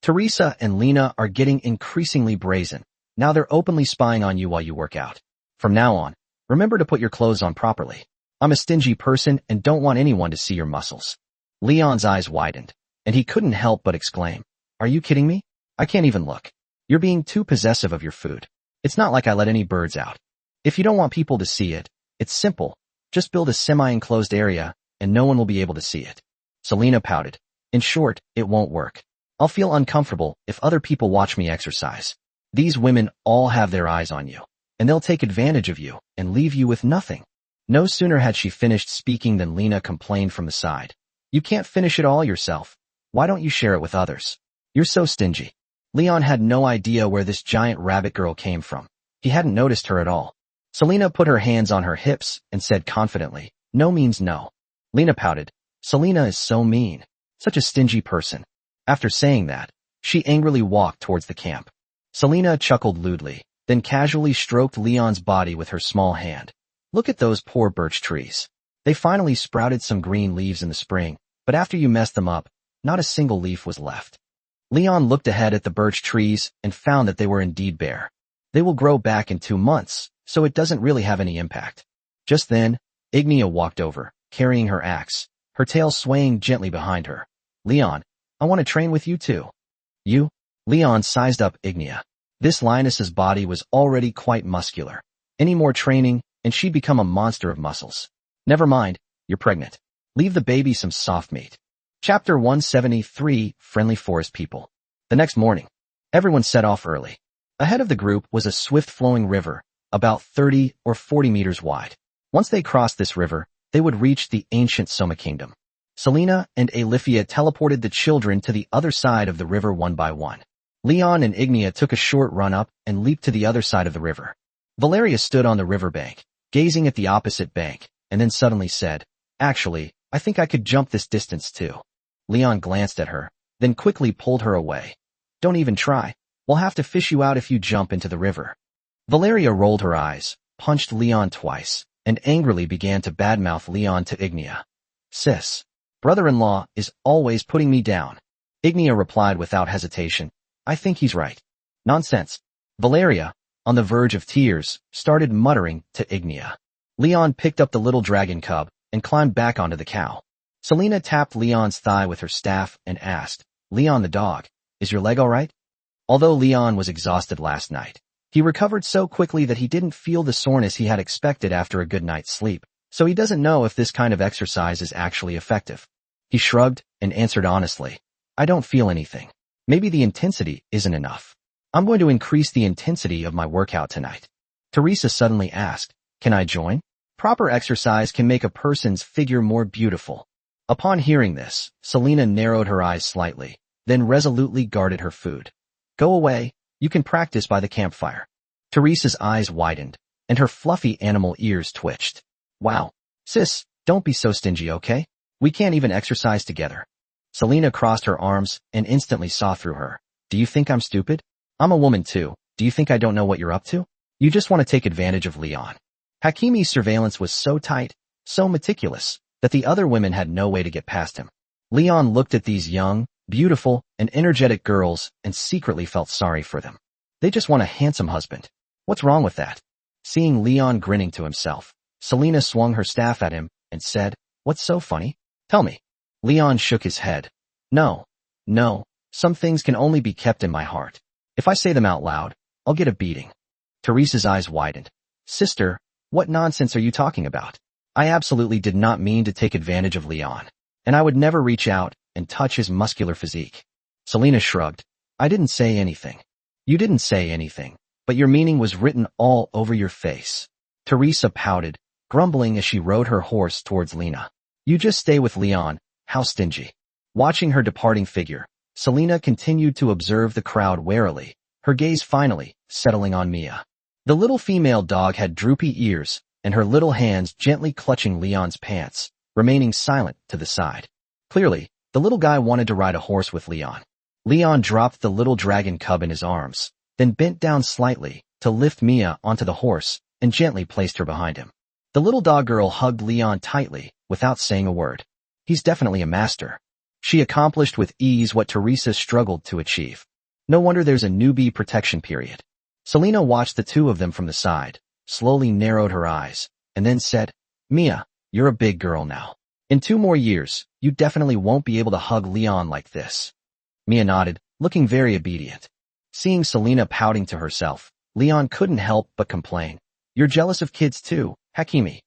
Teresa and Lena are getting increasingly brazen. Now they're openly spying on you while you work out. From now on, remember to put your clothes on properly. I'm a stingy person and don't want anyone to see your muscles. Leon's eyes widened, and he couldn't help but exclaim, Are you kidding me? I can't even look. You're being too possessive of your food. It's not like I let any birds out. If you don't want people to see it, it's simple. Just build a semi-enclosed area, and no one will be able to see it. Selena pouted. In short, it won't work. I'll feel uncomfortable if other people watch me exercise. These women all have their eyes on you, and they'll take advantage of you and leave you with nothing. No sooner had she finished speaking than Lena complained from the side. You can't finish it all yourself. Why don't you share it with others? You're so stingy. Leon had no idea where this giant rabbit girl came from. He hadn't noticed her at all. Selena put her hands on her hips and said confidently, No means no. Lena pouted. Selena is so mean. Such a stingy person. After saying that, she angrily walked towards the camp. Selena chuckled lewdly, then casually stroked Leon's body with her small hand. Look at those poor birch trees. They finally sprouted some green leaves in the spring, but after you messed them up, not a single leaf was left. Leon looked ahead at the birch trees and found that they were indeed bare. They will grow back in 2 months, so it doesn't really have any impact. Just then, Ignia walked over, carrying her axe, her tail swaying gently behind her. Leon, I want to train with you too. You? Leon sized up Ignia. This lioness's body was already quite muscular. Any more training, and she'd become a monster of muscles. Never mind, you're pregnant. Leave the baby some soft meat. Chapter 173, Friendly Forest People. The next morning, everyone set off early. Ahead of the group was a swift-flowing river, about 30 or 40 meters wide. Once they crossed this river, they would reach the ancient Soma kingdom. Selena and Alifia teleported the children to the other side of the river one by one. Leon and Ignia took a short run up and leaped to the other side of the river. Valeria stood on the riverbank, gazing at the opposite bank, and then suddenly said, "Actually, I think I could jump this distance too." Leon glanced at her, then quickly pulled her away. "Don't even try. We'll have to fish you out if you jump into the river." Valeria rolled her eyes, punched Leon twice, and angrily began to badmouth Leon to Ignia. "Sis, brother-in-law is always putting me down." Ignia replied without hesitation, "I think he's right." "Nonsense." Valeria, on the verge of tears, started muttering to Ignia. Leon picked up the little dragon cub and climbed back onto the cow. Selena tapped Leon's thigh with her staff and asked, "Leon the dog, is your leg all right?" Although Leon was exhausted last night, he recovered so quickly that he didn't feel the soreness he had expected after a good night's sleep, so he doesn't know if this kind of exercise is actually effective. He shrugged and answered honestly, "I don't feel anything. Maybe the intensity isn't enough. I'm going to increase the intensity of my workout tonight." Teresa suddenly asked, "Can I join?" Proper exercise can make a person's figure more beautiful. Upon hearing this, Selena narrowed her eyes slightly, then resolutely guarded her food. "Go away, you can practice by the campfire." Teresa's eyes widened, and her fluffy animal ears twitched. "Wow. Sis, don't be so stingy, okay? We can't even exercise together." Selena crossed her arms and instantly saw through her. "Do you think I'm stupid? I'm a woman too. Do you think I don't know what you're up to? You just want to take advantage of Leon." Hakimi's surveillance was so tight, so meticulous, that the other women had no way to get past him. Leon looked at these young, beautiful, and energetic girls and secretly felt sorry for them. They just want a handsome husband. What's wrong with that? Seeing Leon grinning to himself, Selena swung her staff at him and said, "What's so funny? Tell me." Leon shook his head. No, some things can only be kept in my heart. If I say them out loud, I'll get a beating." Teresa's eyes widened. "Sister, what nonsense are you talking about? I absolutely did not mean to take advantage of Leon, and I would never reach out and touch his muscular physique." Selena shrugged. "I didn't say anything." "You didn't say anything, but your meaning was written all over your face." Teresa pouted, grumbling as she rode her horse towards Lena. "You just stay with Leon, how stingy." Watching her departing figure, Selena continued to observe the crowd warily, her gaze finally settling on Mia. The little female dog had droopy ears, and her little hands gently clutching Leon's pants, remaining silent to the side. Clearly, the little guy wanted to ride a horse with Leon. Leon dropped the little dragon cub in his arms, then bent down slightly to lift Mia onto the horse and gently placed her behind him. The little dog girl hugged Leon tightly without saying a word. He's definitely a master. She accomplished with ease what Teresa struggled to achieve. No wonder there's a newbie protection period. Selena watched the two of them from the side, slowly narrowed her eyes, and then said, "Mia, you're a big girl now. In 2 more years, you definitely won't be able to hug Leon like this." Mia nodded, looking very obedient. Seeing Selena pouting to herself, Leon couldn't help but complain. "You're jealous of kids too, Hakimi.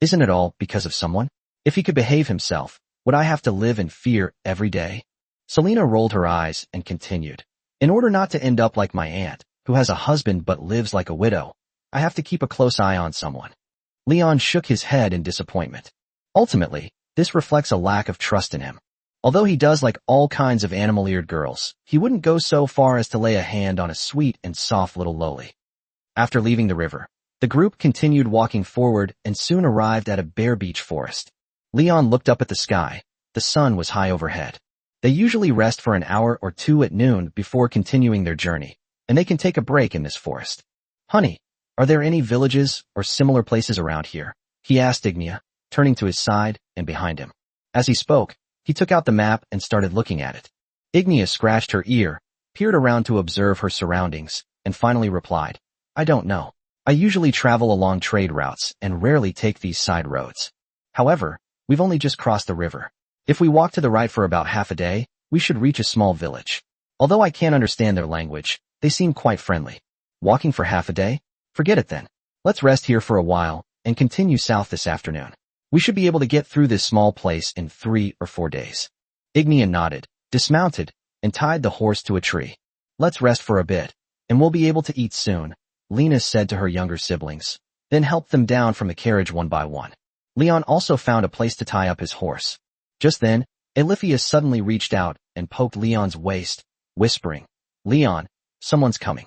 Isn't it all because of someone? If he could behave himself, would I have to live in fear every day?" Selena rolled her eyes and continued. "In order not to end up like my aunt, who has a husband but lives like a widow, I have to keep a close eye on someone." Leon shook his head in disappointment. Ultimately, this reflects a lack of trust in him. Although he does like all kinds of animal-eared girls, he wouldn't go so far as to lay a hand on a sweet and soft little loli. After leaving the river, the group continued walking forward and soon arrived at a bare beech forest. Leon looked up at the sky. The sun was high overhead. They usually rest for an hour or 2 at noon before continuing their journey, and they can take a break in this forest. "Honey, are there any villages or similar places around here?" he asked Ignia, turning to his side and behind him. As he spoke, he took out the map and started looking at it. Ignia scratched her ear, peered around to observe her surroundings, and finally replied, I don't know. I usually travel along trade routes and rarely take these side roads. However, we've only just crossed the river. If we walk to the right for about half a day, we should reach a small village. Although I can't understand their language, they seem quite friendly. Walking for half a day? Forget it then. Let's rest here for a while and continue south this afternoon. We should be able to get through this small place in 3 or 4 days. Ignia nodded, dismounted, and tied the horse to a tree. Let's rest for a bit, and we'll be able to eat soon, Lena said to her younger siblings, then helped them down from the carriage one by one. Leon also found a place to tie up his horse. Just then, Alithia suddenly reached out and poked Leon's waist, whispering, Leon, someone's coming.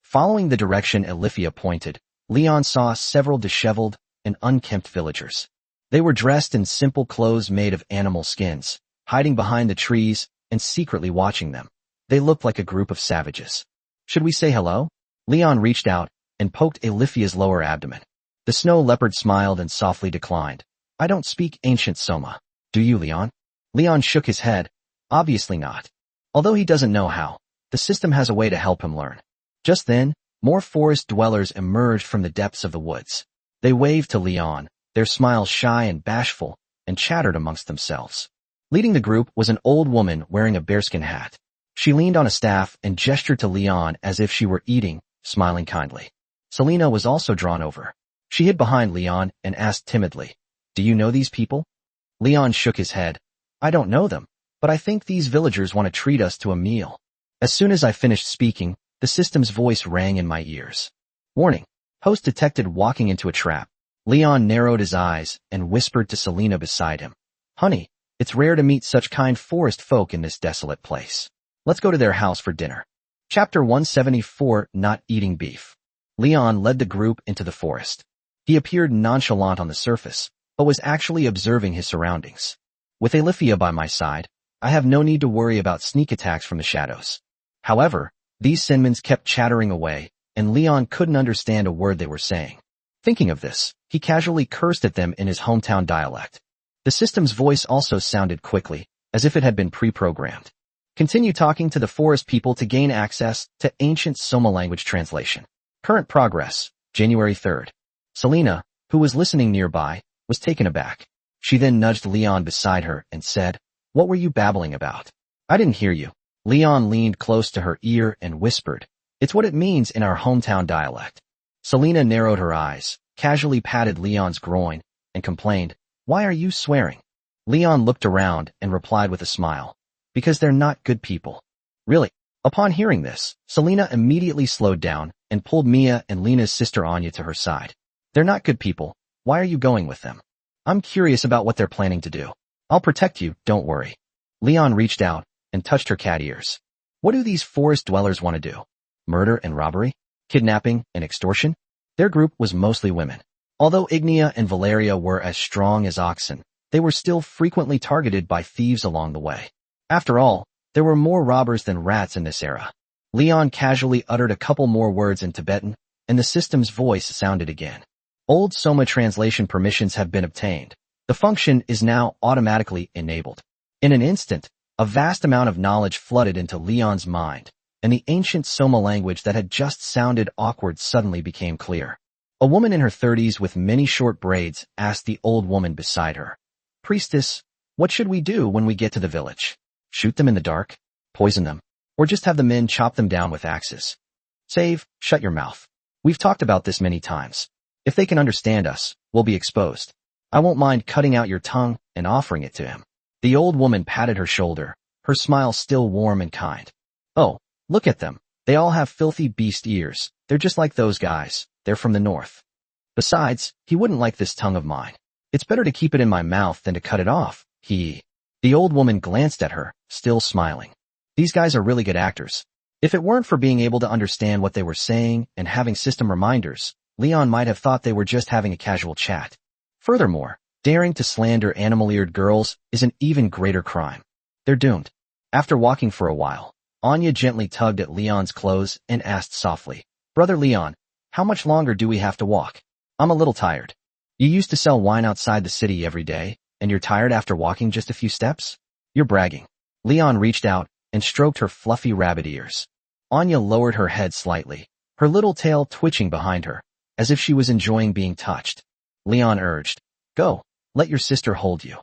Following the direction Alithia pointed, Leon saw several disheveled and unkempt villagers. They were dressed in simple clothes made of animal skins, hiding behind the trees and secretly watching them. They looked like a group of savages. Should we say hello? Leon reached out and poked Alithia's lower abdomen. The snow leopard smiled and softly declined. I don't speak ancient Soma. Do you, Leon? Leon shook his head. Obviously not. Although he doesn't know how, the system has a way to help him learn. Just then, more forest dwellers emerged from the depths of the woods. They waved to Leon, their smiles shy and bashful, and chattered amongst themselves. Leading the group was an old woman wearing a bearskin hat. She leaned on a staff and gestured to Leon as if she were eating, smiling kindly. Selena was also drawn over. She hid behind Leon and asked timidly, Do you know these people? Leon shook his head. I don't know them, but I think these villagers want to treat us to a meal. As soon as I finished speaking, the system's voice rang in my ears. Warning. Host detected walking into a trap. Leon narrowed his eyes and whispered to Selena beside him. Honey, it's rare to meet such kind forest folk in this desolate place. Let's go to their house for dinner. Chapter 174, Not Eating Beef. Leon led the group into the forest. He appeared nonchalant on the surface, but was actually observing his surroundings. With Alithia by my side, I have no need to worry about sneak attacks from the shadows. However, these Sinmans kept chattering away, and Leon couldn't understand a word they were saying. Thinking of this, he casually cursed at them in his hometown dialect. The system's voice also sounded quickly, as if it had been pre-programmed. Continue talking to the forest people to gain access to ancient Soma language translation. Current progress, January 3rd. Selena, who was listening nearby, was taken aback. She then nudged Leon beside her and said, What were you babbling about? I didn't hear you. Leon leaned close to her ear and whispered, It's what it means in our hometown dialect. Selena narrowed her eyes, casually patted Leon's groin, and complained, Why are you swearing? Leon looked around and replied with a smile, Because they're not good people. Really? Upon hearing this, Selena immediately slowed down and pulled Mia and Lena's sister Anya to her side. They're not good people. Why are you going with them? I'm curious about what they're planning to do. I'll protect you, don't worry. Leon reached out and touched her cat ears. What do these forest dwellers want to do? Murder and robbery? Kidnapping and extortion? Their group was mostly women. Although Ignia and Valeria were as strong as oxen, they were still frequently targeted by thieves along the way. After all, there were more robbers than rats in this era. Leon casually uttered a couple more words in Tibetan, and the system's voice sounded again. Old Soma translation permissions have been obtained. The function is now automatically enabled. In an instant, a vast amount of knowledge flooded into Leon's mind, and the ancient Soma language that had just sounded awkward suddenly became clear. A woman in her 30s with many short braids asked the old woman beside her, Priestess, what should we do when we get to the village? Shoot them in the dark? Poison them? Or just have the men chop them down with axes? Save, shut your mouth. We've talked about this many times. If they can understand us, we'll be exposed. I won't mind cutting out your tongue and offering it to him. The old woman patted her shoulder, her smile still warm and kind. Oh, look at them. They all have filthy beast ears. They're just like those guys. They're from the north. Besides, he wouldn't like this tongue of mine. It's better to keep it in my mouth than to cut it off. The old woman glanced at her, still smiling. These guys are really good actors. If it weren't for being able to understand what they were saying and having system reminders, Leon might have thought they were just having a casual chat. Furthermore, daring to slander animal-eared girls is an even greater crime. They're doomed. After walking for a while, Anya gently tugged at Leon's clothes and asked softly, Brother Leon, how much longer do we have to walk? I'm a little tired. You used to sell wine outside the city every day, and you're tired after walking just a few steps? You're bragging. Leon reached out and stroked her fluffy rabbit ears. Anya lowered her head slightly, her little tail twitching behind her, as if she was enjoying being touched. Leon urged, "Go, let your sister hold you."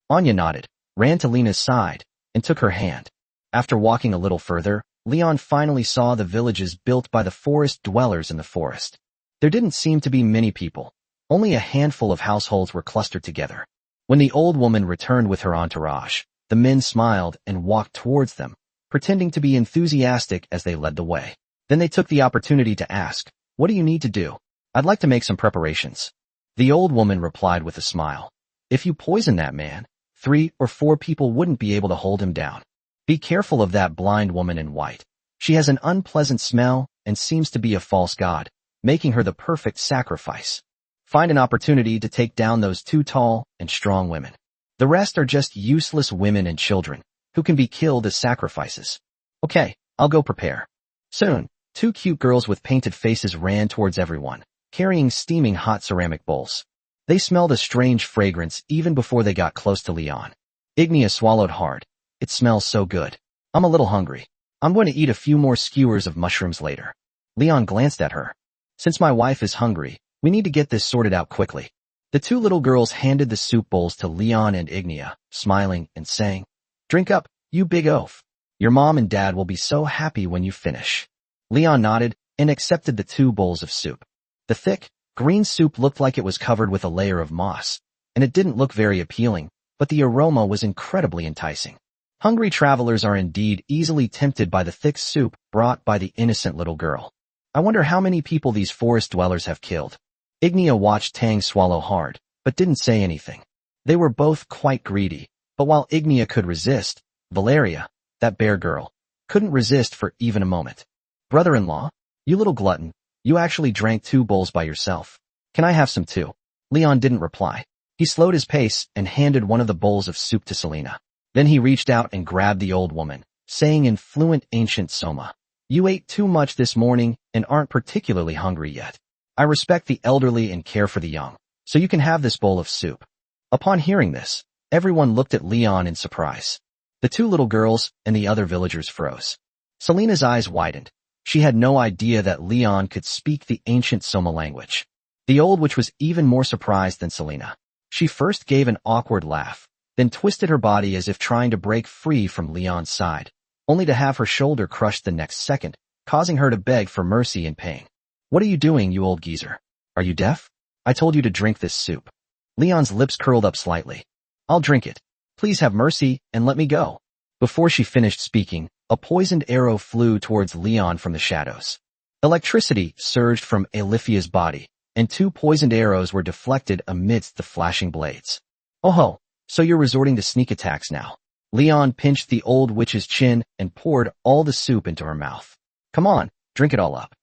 Anya nodded, ran to Lena's side, and took her hand. After walking a little further, Leon finally saw the villages built by the forest dwellers in the forest. There didn't seem to be many people. Only a handful of households were clustered together. When the old woman returned with her entourage, the men smiled and walked towards them, pretending to be enthusiastic as they led the way. Then they took the opportunity to ask, "What do you need to do?" "I'd like to make some preparations." The old woman replied with a smile. "If you poison that man, 3 or 4 people wouldn't be able to hold him down. Be careful of that blind woman in white. She has an unpleasant smell and seems to be a false god, making her the perfect sacrifice. Find an opportunity to take down those 2 tall and strong women. The rest are just useless women and children, who can be killed as sacrifices." "Okay, I'll go prepare." Soon, 2 cute girls with painted faces ran towards everyone, carrying steaming hot ceramic bowls. They smelled a strange fragrance even before they got close to Leon. Ignia swallowed hard. "It smells so good. I'm a little hungry. I'm going to eat a few more skewers of mushrooms later." Leon glanced at her. "Since my wife is hungry, we need to get this sorted out quickly." The 2 little girls handed the soup bowls to Leon and Ignia, smiling and saying, "Drink up, you big oaf. Your mom and dad will be so happy when you finish." Leon nodded and accepted the 2 bowls of soup. The thick, green soup looked like it was covered with a layer of moss, and it didn't look very appealing, but the aroma was incredibly enticing. Hungry travelers are indeed easily tempted by the thick soup brought by the innocent little girl. I wonder how many people these forest dwellers have killed. Ignia watched Tang swallow hard, but didn't say anything. They were both quite greedy, but while Ignia could resist, Valeria, that bear girl, couldn't resist for even a moment. "Brother-in-law, you little glutton, you actually drank 2 bowls by yourself. Can I have some too?" Leon didn't reply. He slowed his pace and handed one of the bowls of soup to Selena. Then he reached out and grabbed the old woman, saying in fluent ancient Soma, "You ate too much this morning and aren't particularly hungry yet. I respect the elderly and care for the young, so you can have this bowl of soup." Upon hearing this, everyone looked at Leon in surprise. The 2 little girls and the other villagers froze. Selena's eyes widened. She had no idea that Leon could speak the ancient Soma language. The old witch was even more surprised than Selena. She first gave an awkward laugh, then twisted her body as if trying to break free from Leon's side, only to have her shoulder crushed the next second, causing her to beg for mercy in pain. "What are you doing, you old geezer? Are you deaf? I told you to drink this soup." Leon's lips curled up slightly. "I'll drink it. Please have mercy and let me go." Before she finished speaking, a poisoned arrow flew towards Leon from the shadows. Electricity surged from Alifia's body, and 2 poisoned arrows were deflected amidst the flashing blades. "Oh ho, so you're resorting to sneak attacks now." Leon pinched the old witch's chin and poured all the soup into her mouth. "Come on, drink it all up."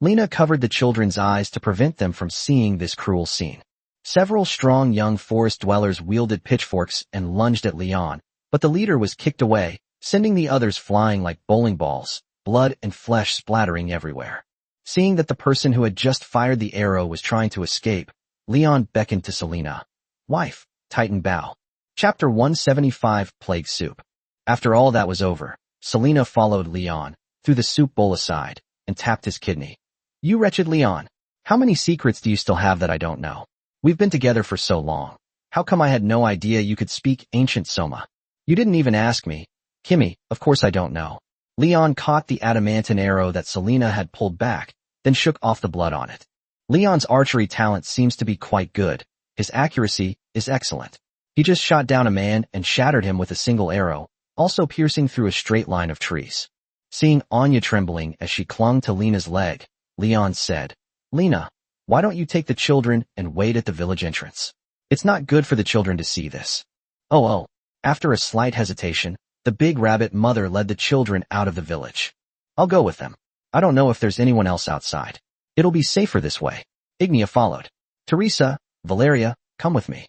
Lena covered the children's eyes to prevent them from seeing this cruel scene. Several strong young forest dwellers wielded pitchforks and lunged at Leon, but the leader was kicked away, sending the others flying like bowling balls, blood and flesh splattering everywhere. Seeing that the person who had just fired the arrow was trying to escape, Leon beckoned to Selena. "Wife, Titan bow." Chapter 175, Plague Soup. After all that was over, Selena followed Leon, threw the soup bowl aside, and tapped his kidney. "You wretched Leon, how many secrets do you still have that I don't know? We've been together for so long. How come I had no idea you could speak ancient Soma? You didn't even ask me." "Kimmy, of course I don't know." Leon caught the adamantine arrow that Selena had pulled back, then shook off the blood on it. Leon's archery talent seems to be quite good. His accuracy is excellent. He just shot down a man and shattered him with a single arrow, also piercing through a straight line of trees. Seeing Anya trembling as she clung to Lena's leg, Leon said, "Lena, why don't you take the children and wait at the village entrance? It's not good for the children to see this." Oh. After a slight hesitation, the big rabbit mother led the children out of the village. "I'll go with them. I don't know if there's anyone else outside. It'll be safer this way." Ignia followed. "Teresa, Valeria, come with me."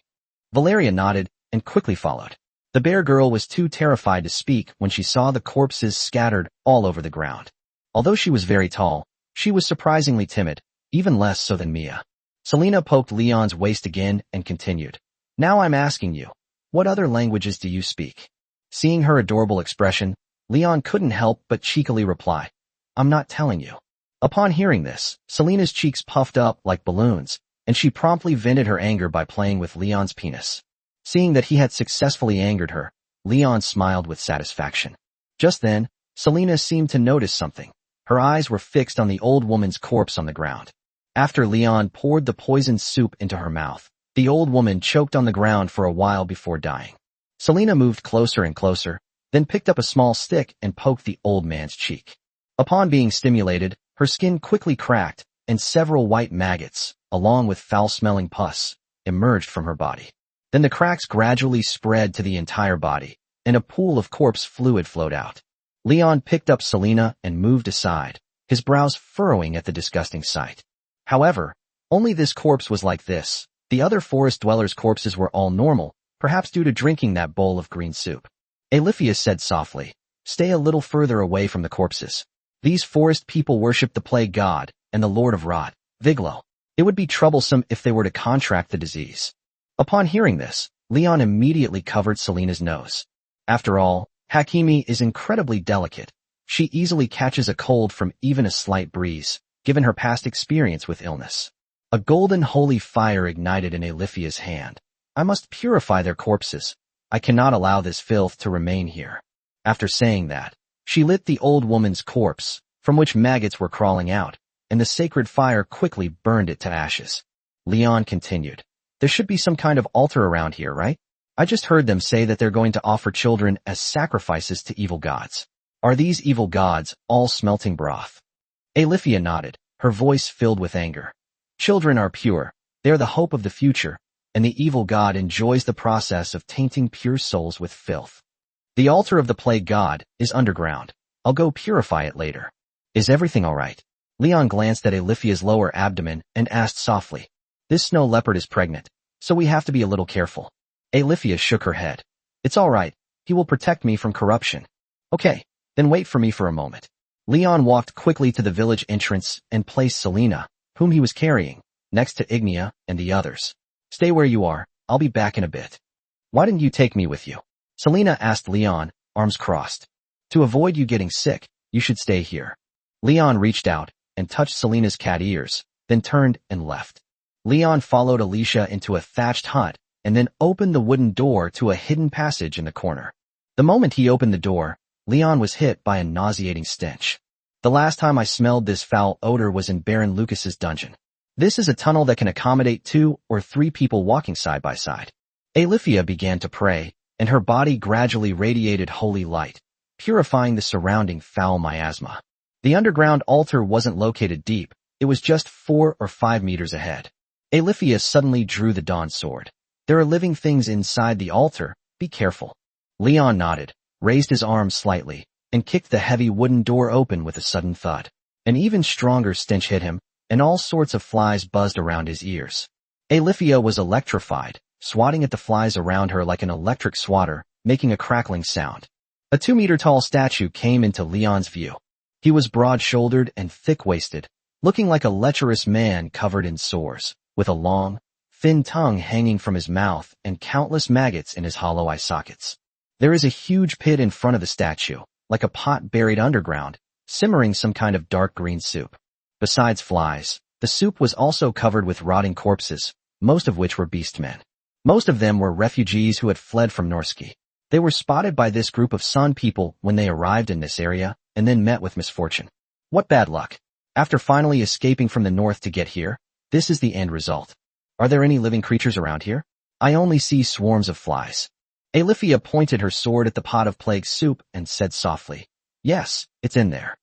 Valeria nodded and quickly followed. The bear girl was too terrified to speak when she saw the corpses scattered all over the ground. Although she was very tall, she was surprisingly timid, even less so than Mia. Selena poked Leon's waist again and continued. "Now I'm asking you, what other languages do you speak?" Seeing her adorable expression, Leon couldn't help but cheekily reply, I'm not telling you. Upon hearing this, Selena's cheeks puffed up like balloons, and she promptly vented her anger by playing with Leon's penis. Seeing that he had successfully angered her, Leon smiled with satisfaction. Just then, Selena seemed to notice something. Her eyes were fixed on the old woman's corpse on the ground. After Leon poured the poisoned soup into her mouth, the old woman choked on the ground for a while before dying. Selena moved closer and closer, then picked up a small stick and poked the old man's cheek. Upon being stimulated, her skin quickly cracked, and several white maggots, along with foul-smelling pus, emerged from her body. Then the cracks gradually spread to the entire body, and a pool of corpse fluid flowed out. Leon picked up Selena and moved aside, his brows furrowing at the disgusting sight. However, only this corpse was like this. The other forest dwellers' corpses were all normal, perhaps due to drinking that bowl of green soup. Aletheia said softly, stay a little further away from the corpses. These forest people worship the plague god and the lord of rot, Viglo. It would be troublesome if they were to contract the disease. Upon hearing this, Leon immediately covered Selena's nose. After all, Hakimi is incredibly delicate. She easily catches a cold from even a slight breeze, given her past experience with illness. A golden holy fire ignited in Aletheia's hand. I must purify their corpses. I cannot allow this filth to remain here. After saying that, she lit the old woman's corpse, from which maggots were crawling out, and the sacred fire quickly burned it to ashes. Leon continued, there should be some kind of altar around here, right? I just heard them say that they're going to offer children as sacrifices to evil gods. Are these evil gods all smelting broth? Aletheia nodded, her voice filled with anger. Children are pure, they are the hope of the future, and the evil god enjoys the process of tainting pure souls with filth. The altar of the plague god is underground. I'll go purify it later. Is everything all right? Leon glanced at Aletheia's lower abdomen and asked softly. This snow leopard is pregnant, so we have to be a little careful. Aletheia shook her head. It's all right. He will protect me from corruption. Okay, then wait for me for a moment. Leon walked quickly to the village entrance and placed Selena, whom he was carrying, next to Ignia and the others. Stay where you are. I'll be back in a bit. Why didn't you take me with you? Selena asked Leon, arms crossed. To avoid you getting sick, you should stay here. Leon reached out and touched Selena's cat ears, then turned and left. Leon followed Alicia into a thatched hut and then opened the wooden door to a hidden passage in the corner. The moment he opened the door, Leon was hit by a nauseating stench. The last time I smelled this foul odor was in Baron Lucas's dungeon. This is a tunnel that can accommodate 2 or 3 people walking side by side. Aletheia began to pray, and her body gradually radiated holy light, purifying the surrounding foul miasma. The underground altar wasn't located deep, it was just 4 or 5 meters ahead. Aletheia suddenly drew the dawn sword. There are living things inside the altar, be careful. Leon nodded, raised his arms slightly, and kicked the heavy wooden door open with a sudden thud. An even stronger stench hit him, and all sorts of flies buzzed around his ears. Aletheia was electrified, swatting at the flies around her like an electric swatter, making a crackling sound. A 2-meter-tall statue came into Leon's view. He was broad-shouldered and thick-waisted, looking like a lecherous man covered in sores, with a long, thin tongue hanging from his mouth and countless maggots in his hollow eye sockets. There is a huge pit in front of the statue, like a pot buried underground, simmering some kind of dark green soup. Besides flies, the soup was also covered with rotting corpses, most of which were beastmen. Most of them were refugees who had fled from Norski. They were spotted by this group of Sun people when they arrived in this area, and then met with misfortune. What bad luck. After finally escaping from the north to get here, this is the end result. Are there any living creatures around here? I only see swarms of flies. Aletheia pointed her sword at the pot of plague soup and said softly, yes, it's in there.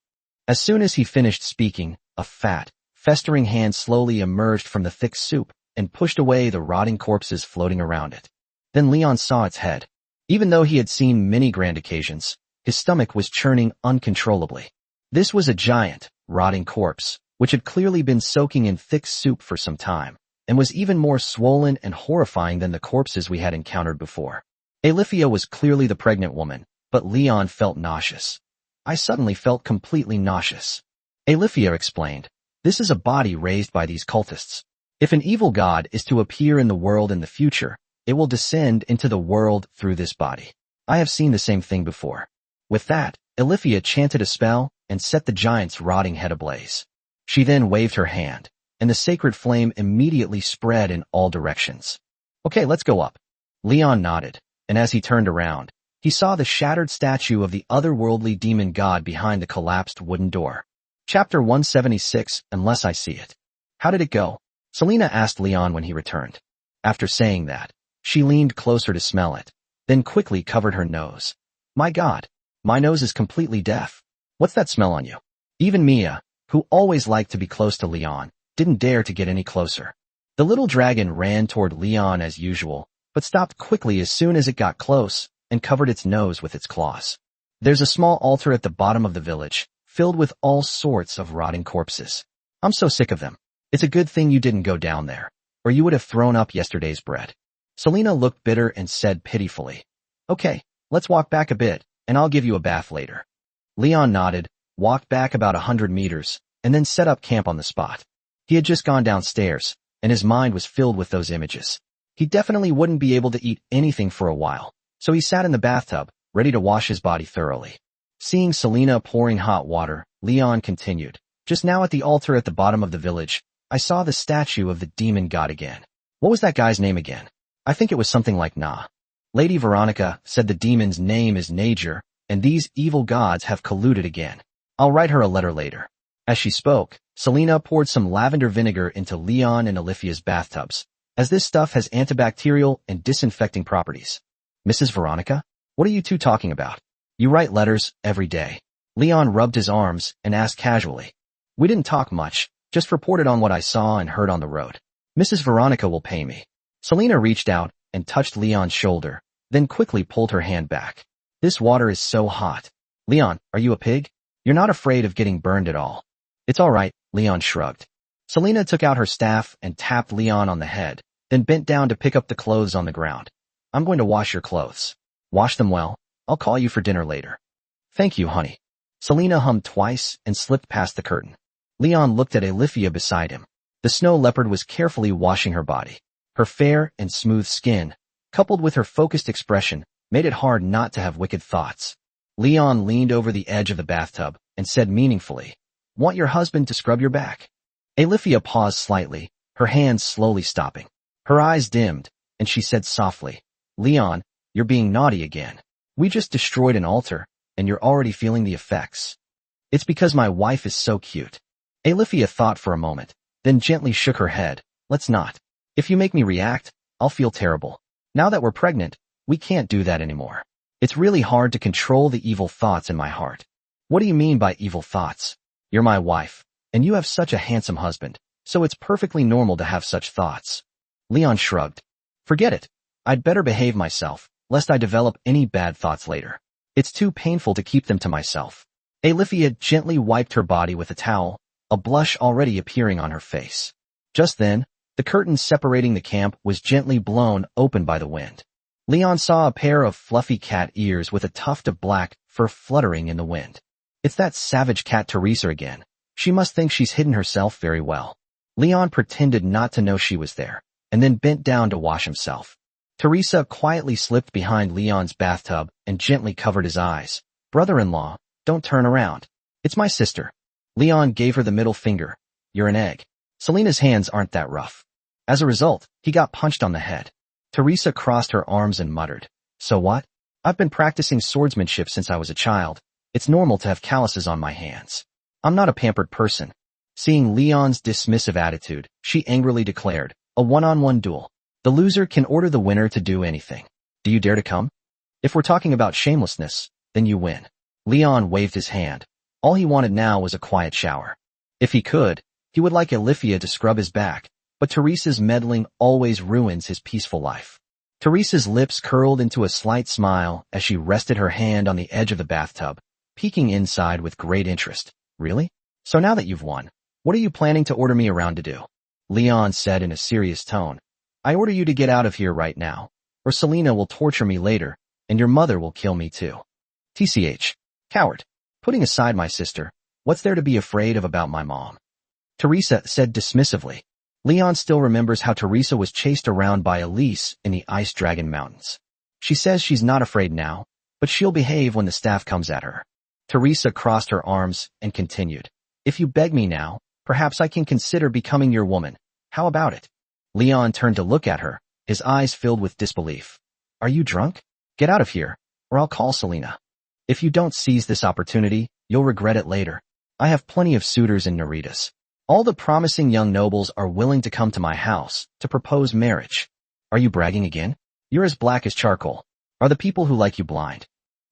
As soon as he finished speaking, a fat, festering hand slowly emerged from the thick soup and pushed away the rotting corpses floating around it. Then Leon saw its head. Even though he had seen many grand occasions, his stomach was churning uncontrollably. This was a giant, rotting corpse, which had clearly been soaking in thick soup for some time, and was even more swollen and horrifying than the corpses we had encountered before. Aletheia was clearly the pregnant woman, but Leon felt nauseous. I suddenly felt completely nauseous. Aletheia explained, this is a body raised by these cultists. If an evil god is to appear in the world in the future, it will descend into the world through this body. I have seen the same thing before. With that, Alifia chanted a spell and set the giant's rotting head ablaze. She then waved her hand, and the sacred flame immediately spread in all directions. Okay, let's go up. Leon nodded, and as he turned around, he saw the shattered statue of the otherworldly demon god behind the collapsed wooden door. Chapter 176, Unless I See It. How did it go? Selena asked Leon when he returned. After saying that, she leaned closer to smell it, then quickly covered her nose. My God, my nose is completely deaf. What's that smell on you? Even Mia, who always liked to be close to Leon, didn't dare to get any closer. The little dragon ran toward Leon as usual, but stopped quickly as soon as it got close and covered its nose with its claws. There's a small altar at the bottom of the village, filled with all sorts of rotting corpses. I'm so sick of them. It's a good thing you didn't go down there, or you would have thrown up yesterday's bread. Selena looked bitter and said pitifully, Okay, let's walk back a bit, and I'll give you a bath later. Leon nodded, walked back about 100 meters, and then set up camp on the spot. He had just gone downstairs, and his mind was filled with those images. He definitely wouldn't be able to eat anything for a while, so he sat in the bathtub, ready to wash his body thoroughly. Seeing Selena pouring hot water, Leon continued, Just now at the altar at the bottom of the village, I saw the statue of the demon god again. What was that guy's name again? I think it was something like Nah. Lady Veronica said the demon's name is Nager, and these evil gods have colluded again. I'll write her a letter later. As she spoke, Selena poured some lavender vinegar into Leon and Alifia's bathtubs, as this stuff has antibacterial and disinfecting properties. Mrs. Veronica? What are you two talking about? You write letters every day. Leon rubbed his arms and asked casually. We didn't talk much, just reported on what I saw and heard on the road. Mrs. Veronica will pay me. Selena reached out and touched Leon's shoulder, then quickly pulled her hand back. This water is so hot. Leon, are you a pig? You're not afraid of getting burned at all. It's all right, Leon shrugged. Selena took out her staff and tapped Leon on the head, then bent down to pick up the clothes on the ground. I'm going to wash your clothes. Wash them well. I'll call you for dinner later. Thank you, honey. Selena hummed twice and slipped past the curtain. Leon looked at Alifia beside him. The snow leopard was carefully washing her body. Her fair and smooth skin, coupled with her focused expression, made it hard not to have wicked thoughts. Leon leaned over the edge of the bathtub and said meaningfully, Want your husband to scrub your back? Alifia paused slightly, her hands slowly stopping. Her eyes dimmed, and she said softly, Leon, you're being naughty again. We just destroyed an altar, and you're already feeling the effects. It's because my wife is so cute. Alifia thought for a moment, then gently shook her head. Let's not. If you make me react, I'll feel terrible. Now that we're pregnant, we can't do that anymore. It's really hard to control the evil thoughts in my heart. What do you mean by evil thoughts? You're my wife, and you have such a handsome husband, so it's perfectly normal to have such thoughts. Leon shrugged. Forget it. I'd better behave myself, lest I develop any bad thoughts later. It's too painful to keep them to myself. Alifia gently wiped her body with a towel, a blush already appearing on her face. Just then, the curtain separating the camp was gently blown open by the wind. Leon saw a pair of fluffy cat ears with a tuft of black fur fluttering in the wind. It's that savage cat Teresa again. She must think she's hidden herself very well. Leon pretended not to know she was there, and then bent down to wash himself. Teresa quietly slipped behind Leon's bathtub and gently covered his eyes. Brother-in-law, don't turn around. It's my sister. Leon gave her the middle finger. You're an egg. Selena's hands aren't that rough. As a result, he got punched on the head. Teresa crossed her arms and muttered, So what? I've been practicing swordsmanship since I was a child. It's normal to have calluses on my hands. I'm not a pampered person. Seeing Leon's dismissive attitude, she angrily declared, A one-on-one duel. The loser can order the winner to do anything. Do you dare to come? If we're talking about shamelessness, then you win. Leon waved his hand. All he wanted now was a quiet shower. If he could, he would like Alifia to scrub his back, but Teresa's meddling always ruins his peaceful life. Teresa's lips curled into a slight smile as she rested her hand on the edge of the bathtub, peeking inside with great interest. Really? So now that you've won, what are you planning to order me around to do? Leon said in a serious tone. I order you to get out of here right now, or Selena will torture me later, and your mother will kill me too. TCH. Coward. Putting aside my sister, what's there to be afraid of about my mom? Teresa said dismissively. Leon still remembers how Teresa was chased around by Elise in the Ice Dragon Mountains. She says she's not afraid now, but she'll behave when the staff comes at her. Teresa crossed her arms and continued. If you beg me now, perhaps I can consider becoming your woman. How about it? Leon turned to look at her, his eyes filled with disbelief. Are you drunk? Get out of here, or I'll call Selena. If you don't seize this opportunity, you'll regret it later. I have plenty of suitors in Naritas. All the promising young nobles are willing to come to my house to propose marriage. Are you bragging again? You're as black as charcoal. Are the people who like you blind?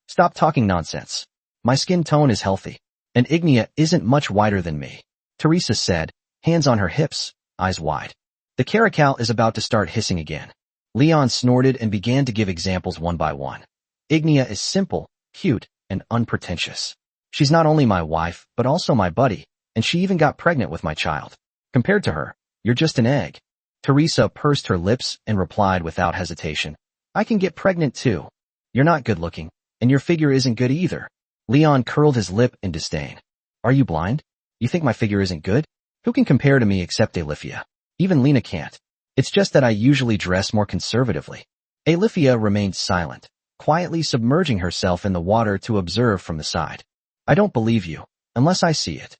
Stop talking nonsense. My skin tone is healthy, and Ignia isn't much whiter than me, Teresa said, hands on her hips, eyes wide. The caracal is about to start hissing again. Leon snorted and began to give examples one by one. Ignia is simple, cute, and unpretentious. She's not only my wife, but also my buddy, and she even got pregnant with my child. Compared to her, you're just an egg. Teresa pursed her lips and replied without hesitation. I can get pregnant too. You're not good looking, and your figure isn't good either. Leon curled his lip in disdain. Are you blind? You think my figure isn't good? Who can compare to me except Alifia? Even Lena can't. It's just that I usually dress more conservatively. Alifia remained silent, quietly submerging herself in the water to observe from the side. I don't believe you, unless I see it.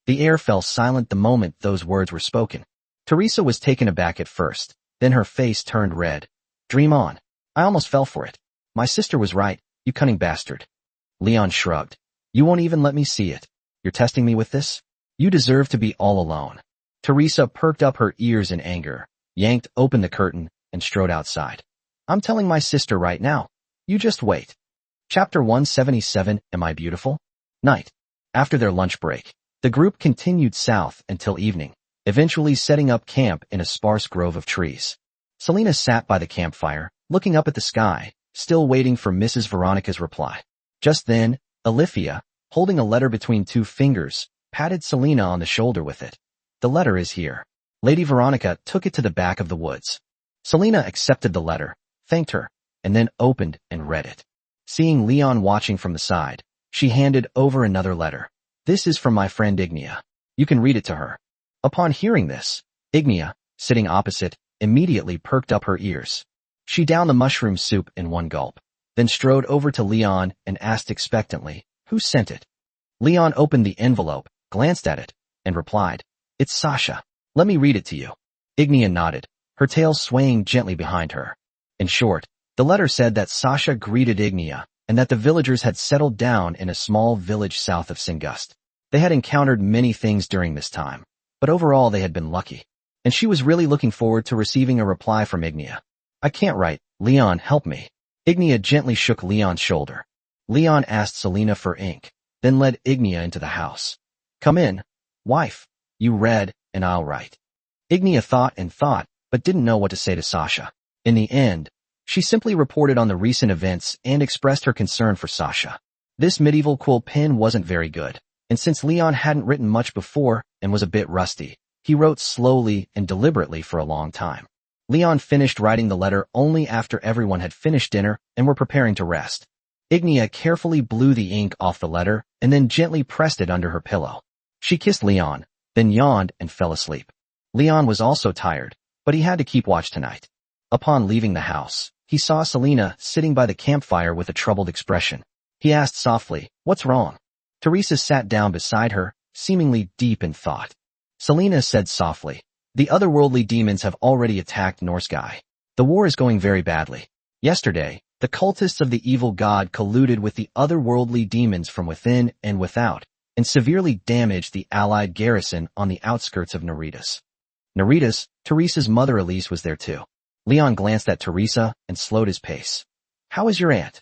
The air fell silent the moment those words were spoken. Teresa was taken aback at first, then her face turned red. Dream on. I almost fell for it. My sister was right, you cunning bastard. Leon shrugged. You won't even let me see it. You're testing me with this? You deserve to be all alone. Teresa perked up her ears in anger, yanked open the curtain, and strode outside. I'm telling my sister right now. You just wait. Chapter 177, Am I Beautiful? Night. After their lunch break, the group continued south until evening, eventually setting up camp in a sparse grove of trees. Selena sat by the campfire, looking up at the sky, still waiting for Mrs. Veronica's reply. Just then, Alifia, holding a letter between two fingers, patted Selena on the shoulder with it. The letter is here. Lady Veronica took it to the back of the woods. Selena accepted the letter, thanked her, and then opened and read it. Seeing Leon watching from the side, she handed over another letter. This is from my friend Ignia. You can read it to her. Upon hearing this, Ignia, sitting opposite, immediately perked up her ears. She downed the mushroom soup in one gulp, then strode over to Leon and asked expectantly, Who sent it? Leon opened the envelope, glanced at it, and replied, It's Sasha. Let me read it to you. Ignia nodded, her tail swaying gently behind her. In short, the letter said that Sasha greeted Ignia, and that the villagers had settled down in a small village south of Singust. They had encountered many things during this time, but overall they had been lucky, and she was really looking forward to receiving a reply from Ignia. I can't write. Leon, help me. Ignia gently shook Leon's shoulder. Leon asked Selena for ink, then led Ignia into the house. Come in, wife. You read, and I'll write. Ignia thought and thought, but didn't know what to say to Sasha. In the end, she simply reported on the recent events and expressed her concern for Sasha. This medieval quill pen wasn't very good, and since Leon hadn't written much before and was a bit rusty, he wrote slowly and deliberately for a long time. Leon finished writing the letter only after everyone had finished dinner and were preparing to rest. Ignia carefully blew the ink off the letter and then gently pressed it under her pillow. She kissed Leon, then yawned and fell asleep. Leon was also tired, but he had to keep watch tonight. Upon leaving the house, he saw Selena sitting by the campfire with a troubled expression. He asked softly, What's wrong? Teresa sat down beside her, seemingly deep in thought. Selena said softly, The otherworldly demons have already attacked Norsky. The war is going very badly. Yesterday, the cultists of the evil god colluded with the otherworldly demons from within and without, and severely damaged the allied garrison on the outskirts of Naritas. Naritas, Teresa's mother Elise was there too. Leon glanced at Teresa and slowed his pace. How is your aunt?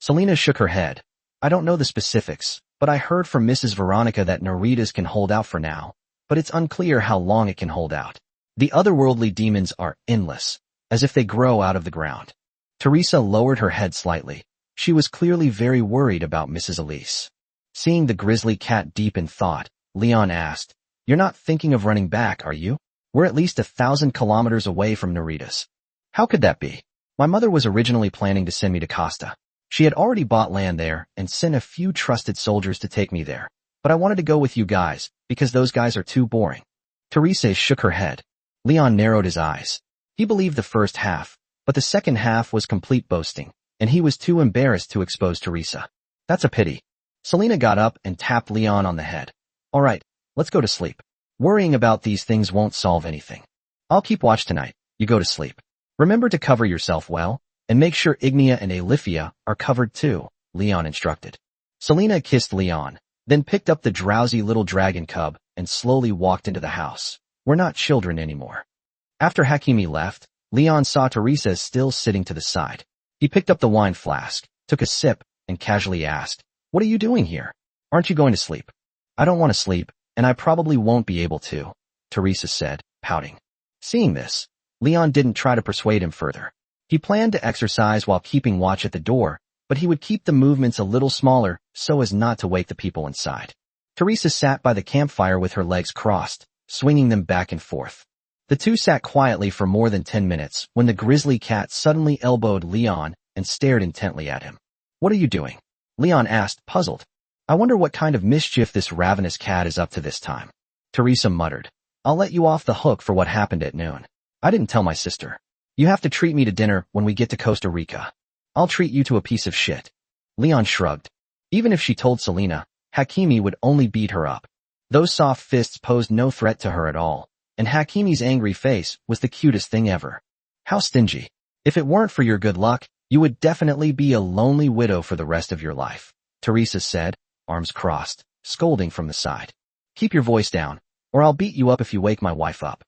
Selena shook her head. I don't know the specifics, but I heard from Mrs. Veronica that Naritas can hold out for now, but it's unclear how long it can hold out. The otherworldly demons are endless, as if they grow out of the ground. Teresa lowered her head slightly. She was clearly very worried about Mrs. Elise. Seeing the grizzly cat deep in thought, Leon asked, You're not thinking of running back, are you? We're at least 1,000 kilometers away from Naritas. How could that be? My mother was originally planning to send me to Costa. She had already bought land there and sent a few trusted soldiers to take me there. But I wanted to go with you guys, because those guys are too boring. Teresa shook her head. Leon narrowed his eyes. He believed the first half, but the second half was complete boasting, and he was too embarrassed to expose Teresa. That's a pity. Selena got up and tapped Leon on the head. All right, let's go to sleep. Worrying about these things won't solve anything. I'll keep watch tonight. You go to sleep. Remember to cover yourself well, and make sure Ignia and Alifia are covered too, Leon instructed. Selena kissed Leon, then picked up the drowsy little dragon cub and slowly walked into the house. We're not children anymore. After Hakimi left, Leon saw Teresa still sitting to the side. He picked up the wine flask, took a sip, and casually asked, "What are you doing here? Aren't you going to sleep?" "I don't want to sleep, and I probably won't be able to," Teresa said, pouting. Seeing this, Leon didn't try to persuade him further. He planned to exercise while keeping watch at the door, but he would keep the movements a little smaller so as not to wake the people inside. Teresa sat by the campfire with her legs crossed, swinging them back and forth. The two sat quietly for more than 10 minutes when the grizzly cat suddenly elbowed Leon and stared intently at him. "What are you doing?" Leon asked, puzzled. "I wonder what kind of mischief this ravenous cat is up to this time." Teresa muttered, "I'll let you off the hook for what happened at noon. I didn't tell my sister. You have to treat me to dinner when we get to Costa Rica. I'll treat you to a piece of shit." Leon shrugged. Even if she told Selena, Hakimi would only beat her up. Those soft fists posed no threat to her at all, and Hakimi's angry face was the cutest thing ever. How stingy. If it weren't for your good luck, you would definitely be a lonely widow for the rest of your life, Teresa said, arms crossed, scolding from the side. "Keep your voice down, or I'll beat you up if you wake my wife up."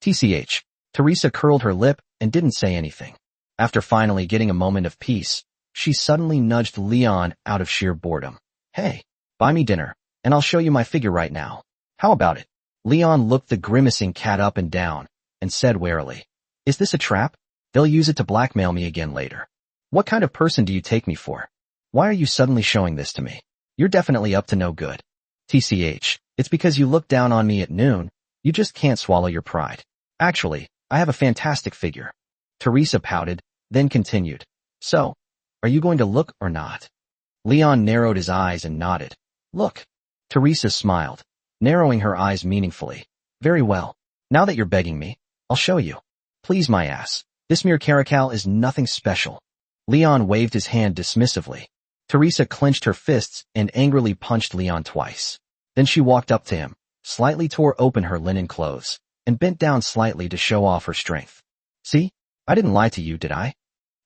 TCH. Teresa curled her lip and didn't say anything. After finally getting a moment of peace, she suddenly nudged Leon out of sheer boredom. "Hey, buy me dinner, and I'll show you my figure right now. How about it?" Leon looked the grimacing cat up and down, and said warily, "Is this a trap? They'll use it to blackmail me again later. What kind of person do you take me for? Why are you suddenly showing this to me? You're definitely up to no good." TCH, it's because you looked down on me at noon, you just can't swallow your pride. "Actually, I have a fantastic figure." Teresa pouted, then continued, "So, are you going to look or not?" Leon narrowed his eyes and nodded. "Look." Teresa smiled, narrowing her eyes meaningfully. "Very well. Now that you're begging me, I'll show you. Please my ass. This mere caracal is nothing special." Leon waved his hand dismissively. Teresa clenched her fists and angrily punched Leon twice. Then she walked up to him, slightly tore open her linen clothes, and bent down slightly to show off her strength. "See? I didn't lie to you, did I?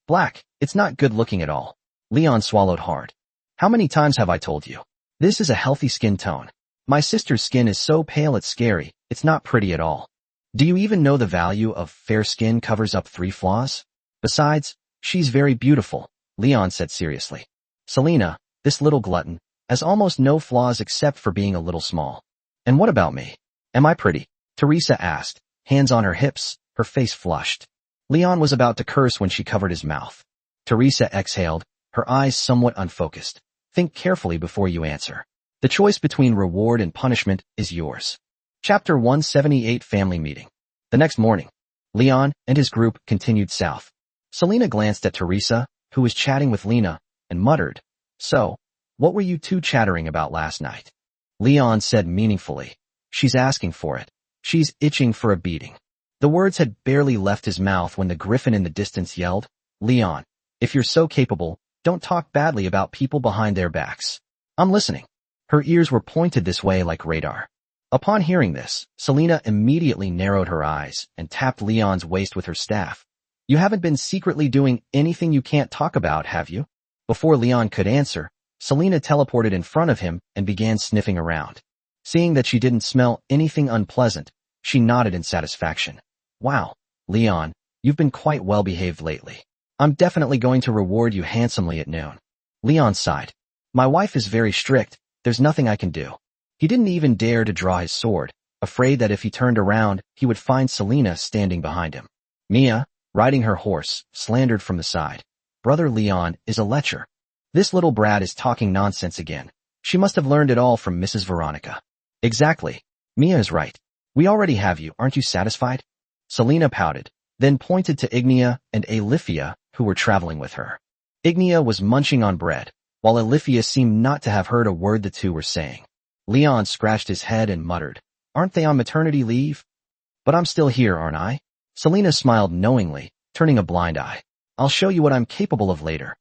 Black, it's not good looking at all." Leon swallowed hard. "How many times have I told you? This is a healthy skin tone. My sister's skin is so pale it's scary, it's not pretty at all. Do you even know the value of fair skin covers up 3 flaws? Besides, she's very beautiful," Leon said seriously. "Selena, this little glutton, has almost no flaws except for being a little small." "And what about me? Am I pretty?" Teresa asked, hands on her hips, her face flushed. Leon was about to curse when she covered his mouth. Teresa exhaled, her eyes somewhat unfocused. "Think carefully before you answer. The choice between reward and punishment is yours." Chapter 178 Family Meeting. The next morning, Leon and his group continued south. Selena glanced at Teresa, who was chatting with Lena, and muttered, "So, what were you two chattering about last night?" Leon said meaningfully, "She's asking for it. She's itching for a beating." The words had barely left his mouth when the griffin in the distance yelled, "Leon, if you're so capable, don't talk badly about people behind their backs. I'm listening." Her ears were pointed this way like radar. Upon hearing this, Selena immediately narrowed her eyes and tapped Leon's waist with her staff. "You haven't been secretly doing anything you can't talk about, have you?" Before Leon could answer, Selena teleported in front of him and began sniffing around. Seeing that she didn't smell anything unpleasant, she nodded in satisfaction. "Wow, Leon, you've been quite well behaved lately. I'm definitely going to reward you handsomely at noon." Leon sighed. "My wife is very strict, there's nothing I can do." He didn't even dare to draw his sword, afraid that if he turned around, he would find Selena standing behind him. Mia, riding her horse, slandered from the side. "Brother Leon is a lecher. This little brat is talking nonsense again. She must have learned it all from Mrs. Veronica." "Exactly. Mia is right. We already have you, aren't you satisfied?" Selena pouted, then pointed to Ignia and Alifia, who were traveling with her. Ignia was munching on bread, while Alifia seemed not to have heard a word the two were saying. Leon scratched his head and muttered, "Aren't they on maternity leave?" "But I'm still here, aren't I?" Selena smiled knowingly, turning a blind eye. "I'll show you what I'm capable of later."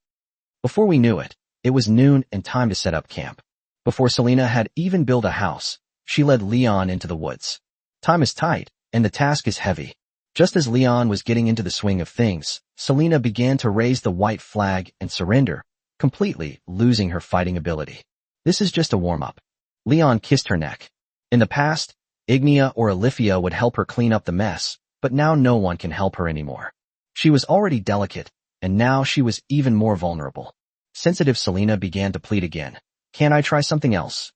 Before we knew it, it was noon and time to set up camp. Before Selena had even built a house, she led Leon into the woods. Time is tight, and the task is heavy. Just as Leon was getting into the swing of things, Selena began to raise the white flag and surrender, completely losing her fighting ability. This is just a warm-up. Leon kissed her neck. In the past, Ignia or Alifia would help her clean up the mess, but now no one can help her anymore. She was already delicate, and now she was even more vulnerable. Sensitive Selena began to plead again. Can't I try something else?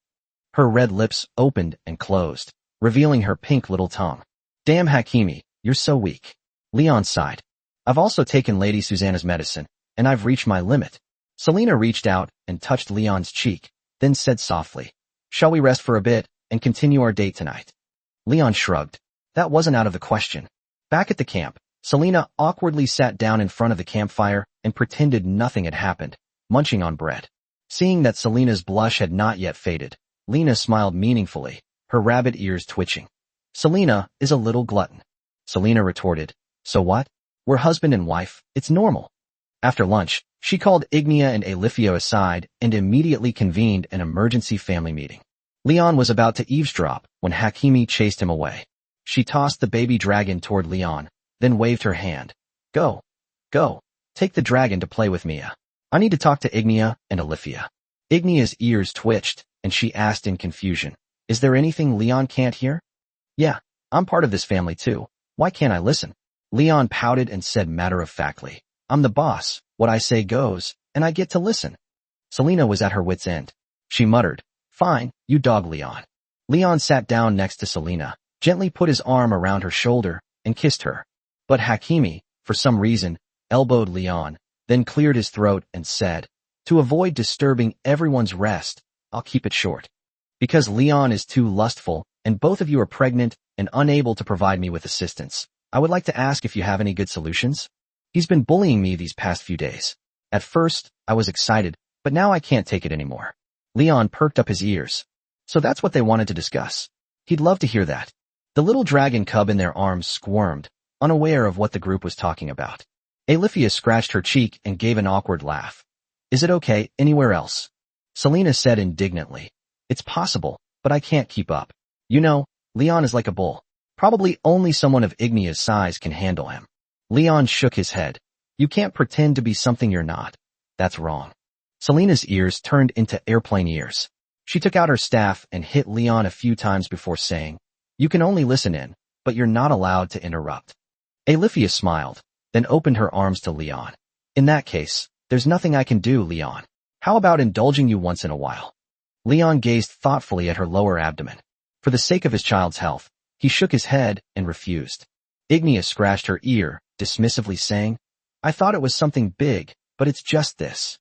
Her red lips opened and closed, revealing her pink little tongue. Damn Hakimi, you're so weak. Leon sighed. I've also taken Lady Susanna's medicine, and I've reached my limit. Selena reached out and touched Leon's cheek, then said softly, shall we rest for a bit and continue our date tonight? Leon shrugged. That wasn't out of the question. Back at the camp, Selena awkwardly sat down in front of the campfire and pretended nothing had happened, munching on bread. Seeing that Selena's blush had not yet faded, Lena smiled meaningfully, her rabbit ears twitching. Selena is a little glutton. Selena retorted, so what? We're husband and wife, it's normal. After lunch, she called Ignia and Alifia aside and immediately convened an emergency family meeting. Leon was about to eavesdrop when Hakimi chased him away. She tossed the baby dragon toward Leon, then waved her hand. Go. Go. Take the dragon to play with Mia. I need to talk to Ignia and Alifia. Ignia's ears twitched, and she asked in confusion, is there anything Leon can't hear? Yeah, I'm part of this family too. Why can't I listen? Leon pouted and said matter-of-factly, I'm the boss, what I say goes, and I get to listen. Selena was at her wit's end. She muttered, fine, you dog Leon. Leon sat down next to Selena, gently put his arm around her shoulder, and kissed her. But Hakimi, for some reason, elbowed Leon, then cleared his throat and said, to avoid disturbing everyone's rest, I'll keep it short. Because Leon is too lustful, and both of you are pregnant and unable to provide me with assistance, I would like to ask if you have any good solutions. He's been bullying me these past few days. At first, I was excited, but now I can't take it anymore. Leon perked up his ears. So that's what they wanted to discuss. He'd love to hear that. The little dragon cub in their arms squirmed, unaware of what the group was talking about. Alifia scratched her cheek and gave an awkward laugh. Is it okay anywhere else? Selena said indignantly. It's possible, but I can't keep up. You know, Leon is like a bull. Probably only someone of Ignia's size can handle him. Leon shook his head. You can't pretend to be something you're not. That's wrong. Selena's ears turned into airplane ears. She took out her staff and hit Leon a few times before saying, you can only listen in, but you're not allowed to interrupt. Alifia smiled, then opened her arms to Leon. In that case, there's nothing I can do, Leon. How about indulging you once in a while? Leon gazed thoughtfully at her lower abdomen. For the sake of his child's health, he shook his head and refused. Ignia scratched her ear, dismissively saying, I thought it was something big, but it's just this.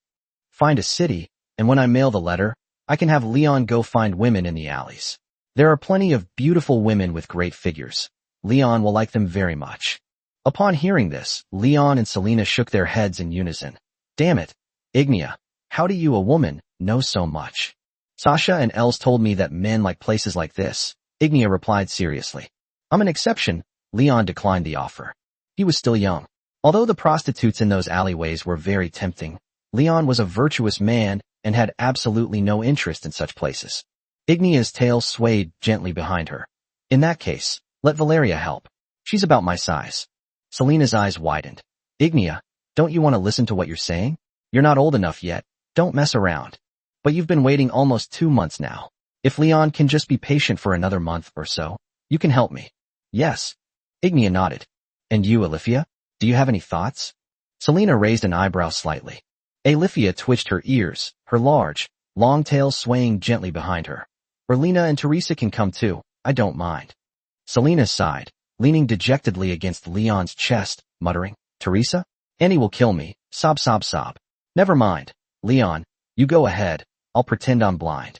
Find a city, and when I mail the letter, I can have Leon go find women in the alleys. There are plenty of beautiful women with great figures. Leon will like them very much. Upon hearing this, Leon and Selena shook their heads in unison. Damn it, Ignia, how do you, a woman, know so much? Sasha and Els told me that men like places like this. Ignia replied seriously. I'm an exception. Leon declined the offer. He was still young. Although the prostitutes in those alleyways were very tempting, Leon was a virtuous man and had absolutely no interest in such places. Ignia's tail swayed gently behind her. In that case, let Valeria help. She's about my size. Selena's eyes widened. Ignia, don't you want to listen to what you're saying? You're not old enough yet. Don't mess around. But you've been waiting almost 2 months now. If Leon can just be patient for another month or so, you can help me. Yes. Ignia nodded. And you, Alifia? Do you have any thoughts? Selena raised an eyebrow slightly. Alifia twitched her ears, her large, long tail swaying gently behind her. Erlina and Teresa can come too. I don't mind. Selena sighed, leaning dejectedly against Leon's chest, muttering, Teresa? Annie will kill me. Sob, sob, sob. Never mind. Leon, you go ahead. I'll pretend I'm blind.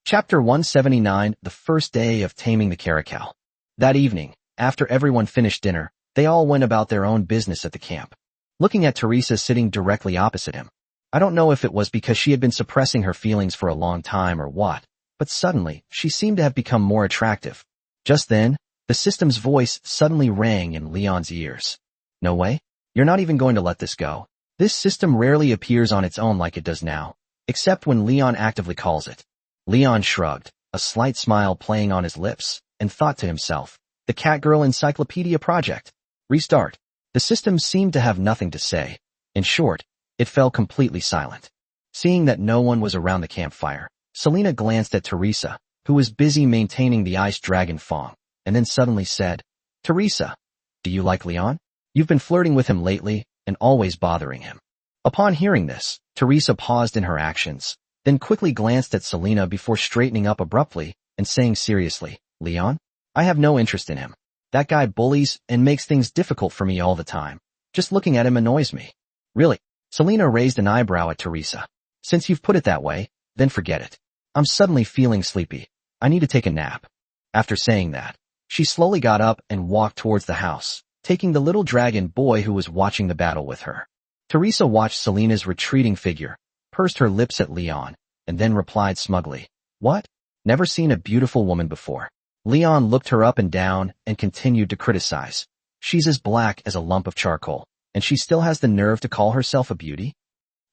Chapter 179, The First Day of Taming the Caracal. That evening, after everyone finished dinner, they all went about their own business at the camp. Looking at Teresa sitting directly opposite him. I don't know if it was because she had been suppressing her feelings for a long time or what, but suddenly, she seemed to have become more attractive. Just then, the system's voice suddenly rang in Leon's ears. No way? You're not even going to let this go. This system rarely appears on its own like it does now, except when Leon actively calls it. Leon shrugged, a slight smile playing on his lips, and thought to himself, the Catgirl Encyclopedia Project. Restart. The system seemed to have nothing to say. In short, it fell completely silent. Seeing that no one was around the campfire, Selena glanced at Teresa, who was busy maintaining the ice dragon Fong, and then suddenly said, Teresa, do you like Leon? You've been flirting with him lately, and always bothering him. Upon hearing this, Teresa paused in her actions, then quickly glanced at Selena before straightening up abruptly and saying seriously, Leon? I have no interest in him. That guy bullies and makes things difficult for me all the time. Just looking at him annoys me. Really? Selena raised an eyebrow at Teresa. Since you've put it that way, then forget it. I'm suddenly feeling sleepy. I need to take a nap. After saying that, she slowly got up and walked towards the house, taking the little dragon boy who was watching the battle with her. Teresa watched Selena's retreating figure, pursed her lips at Leon, and then replied smugly, What? Never seen a beautiful woman before. Leon looked her up and down and continued to criticize. She's as black as a lump of charcoal, and she still has the nerve to call herself a beauty?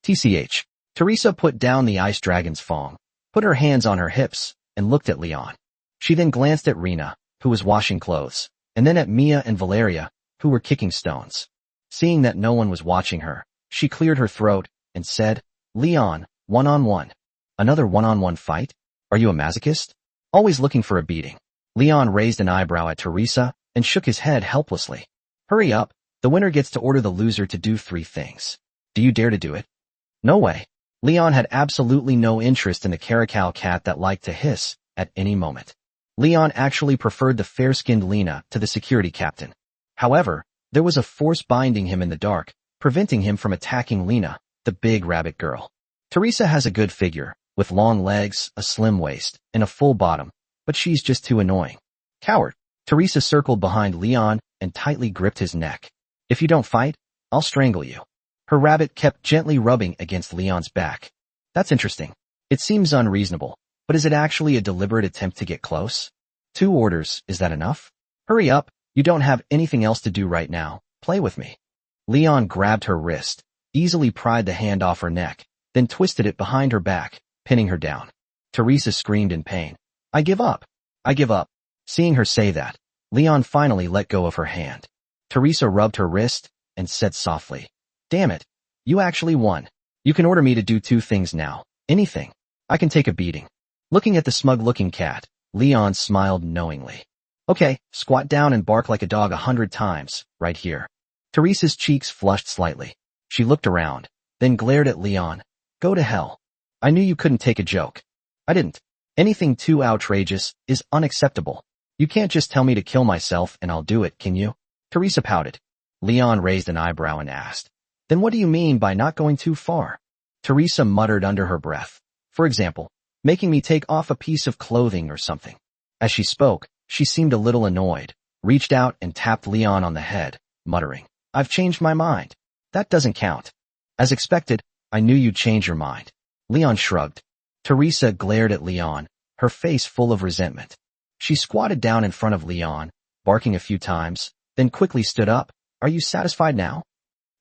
TCH. Teresa put down the ice dragon's Fong, put her hands on her hips, and looked at Leon. She then glanced at Rena, who was washing clothes, and then at Mia and Valeria, who were kicking stones. Seeing that no one was watching her, she cleared her throat and said, Leon, one-on-one. Another one-on-one fight? Are you a masochist? Always looking for a beating. Leon raised an eyebrow at Teresa and shook his head helplessly. Hurry up, the winner gets to order the loser to do 3 things. Do you dare to do it? No way. Leon had absolutely no interest in the caracal cat that liked to hiss at any moment. Leon actually preferred the fair-skinned Lena to the security captain. However, there was a force binding him in the dark, preventing him from attacking Lena, the big rabbit girl. Teresa has a good figure, with long legs, a slim waist, and a full bottom, but she's just too annoying. Coward. Teresa circled behind Leon and tightly gripped his neck. If you don't fight, I'll strangle you. Her rabbit kept gently rubbing against Leon's back. That's interesting. It seems unreasonable, but is it actually a deliberate attempt to get close? 2 orders, is that enough? Hurry up, you don't have anything else to do right now. Play with me. Leon grabbed her wrist, easily pried the hand off her neck, then twisted it behind her back, pinning her down. Teresa screamed in pain. I give up. I give up. Seeing her say that, Leon finally let go of her hand. Teresa rubbed her wrist and said softly, Damn it. You actually won. You can order me to do 2 things now. Anything. I can take a beating. Looking at the smug-looking cat, Leon smiled knowingly. Okay, squat down and bark like a dog 100 times, right here. Teresa's cheeks flushed slightly. She looked around, then glared at Leon. Go to hell. I knew you couldn't take a joke. I didn't. Anything too outrageous is unacceptable. You can't just tell me to kill myself and I'll do it, can you? Teresa pouted. Leon raised an eyebrow and asked, Then what do you mean by not going too far? Teresa muttered under her breath. For example, making me take off a piece of clothing or something. As she spoke, she seemed a little annoyed, reached out and tapped Leon on the head, muttering, I've changed my mind. That doesn't count. As expected, I knew you'd change your mind. Leon shrugged. Teresa glared at Leon, her face full of resentment. She squatted down in front of Leon, barking a few times, then quickly stood up. Are you satisfied now?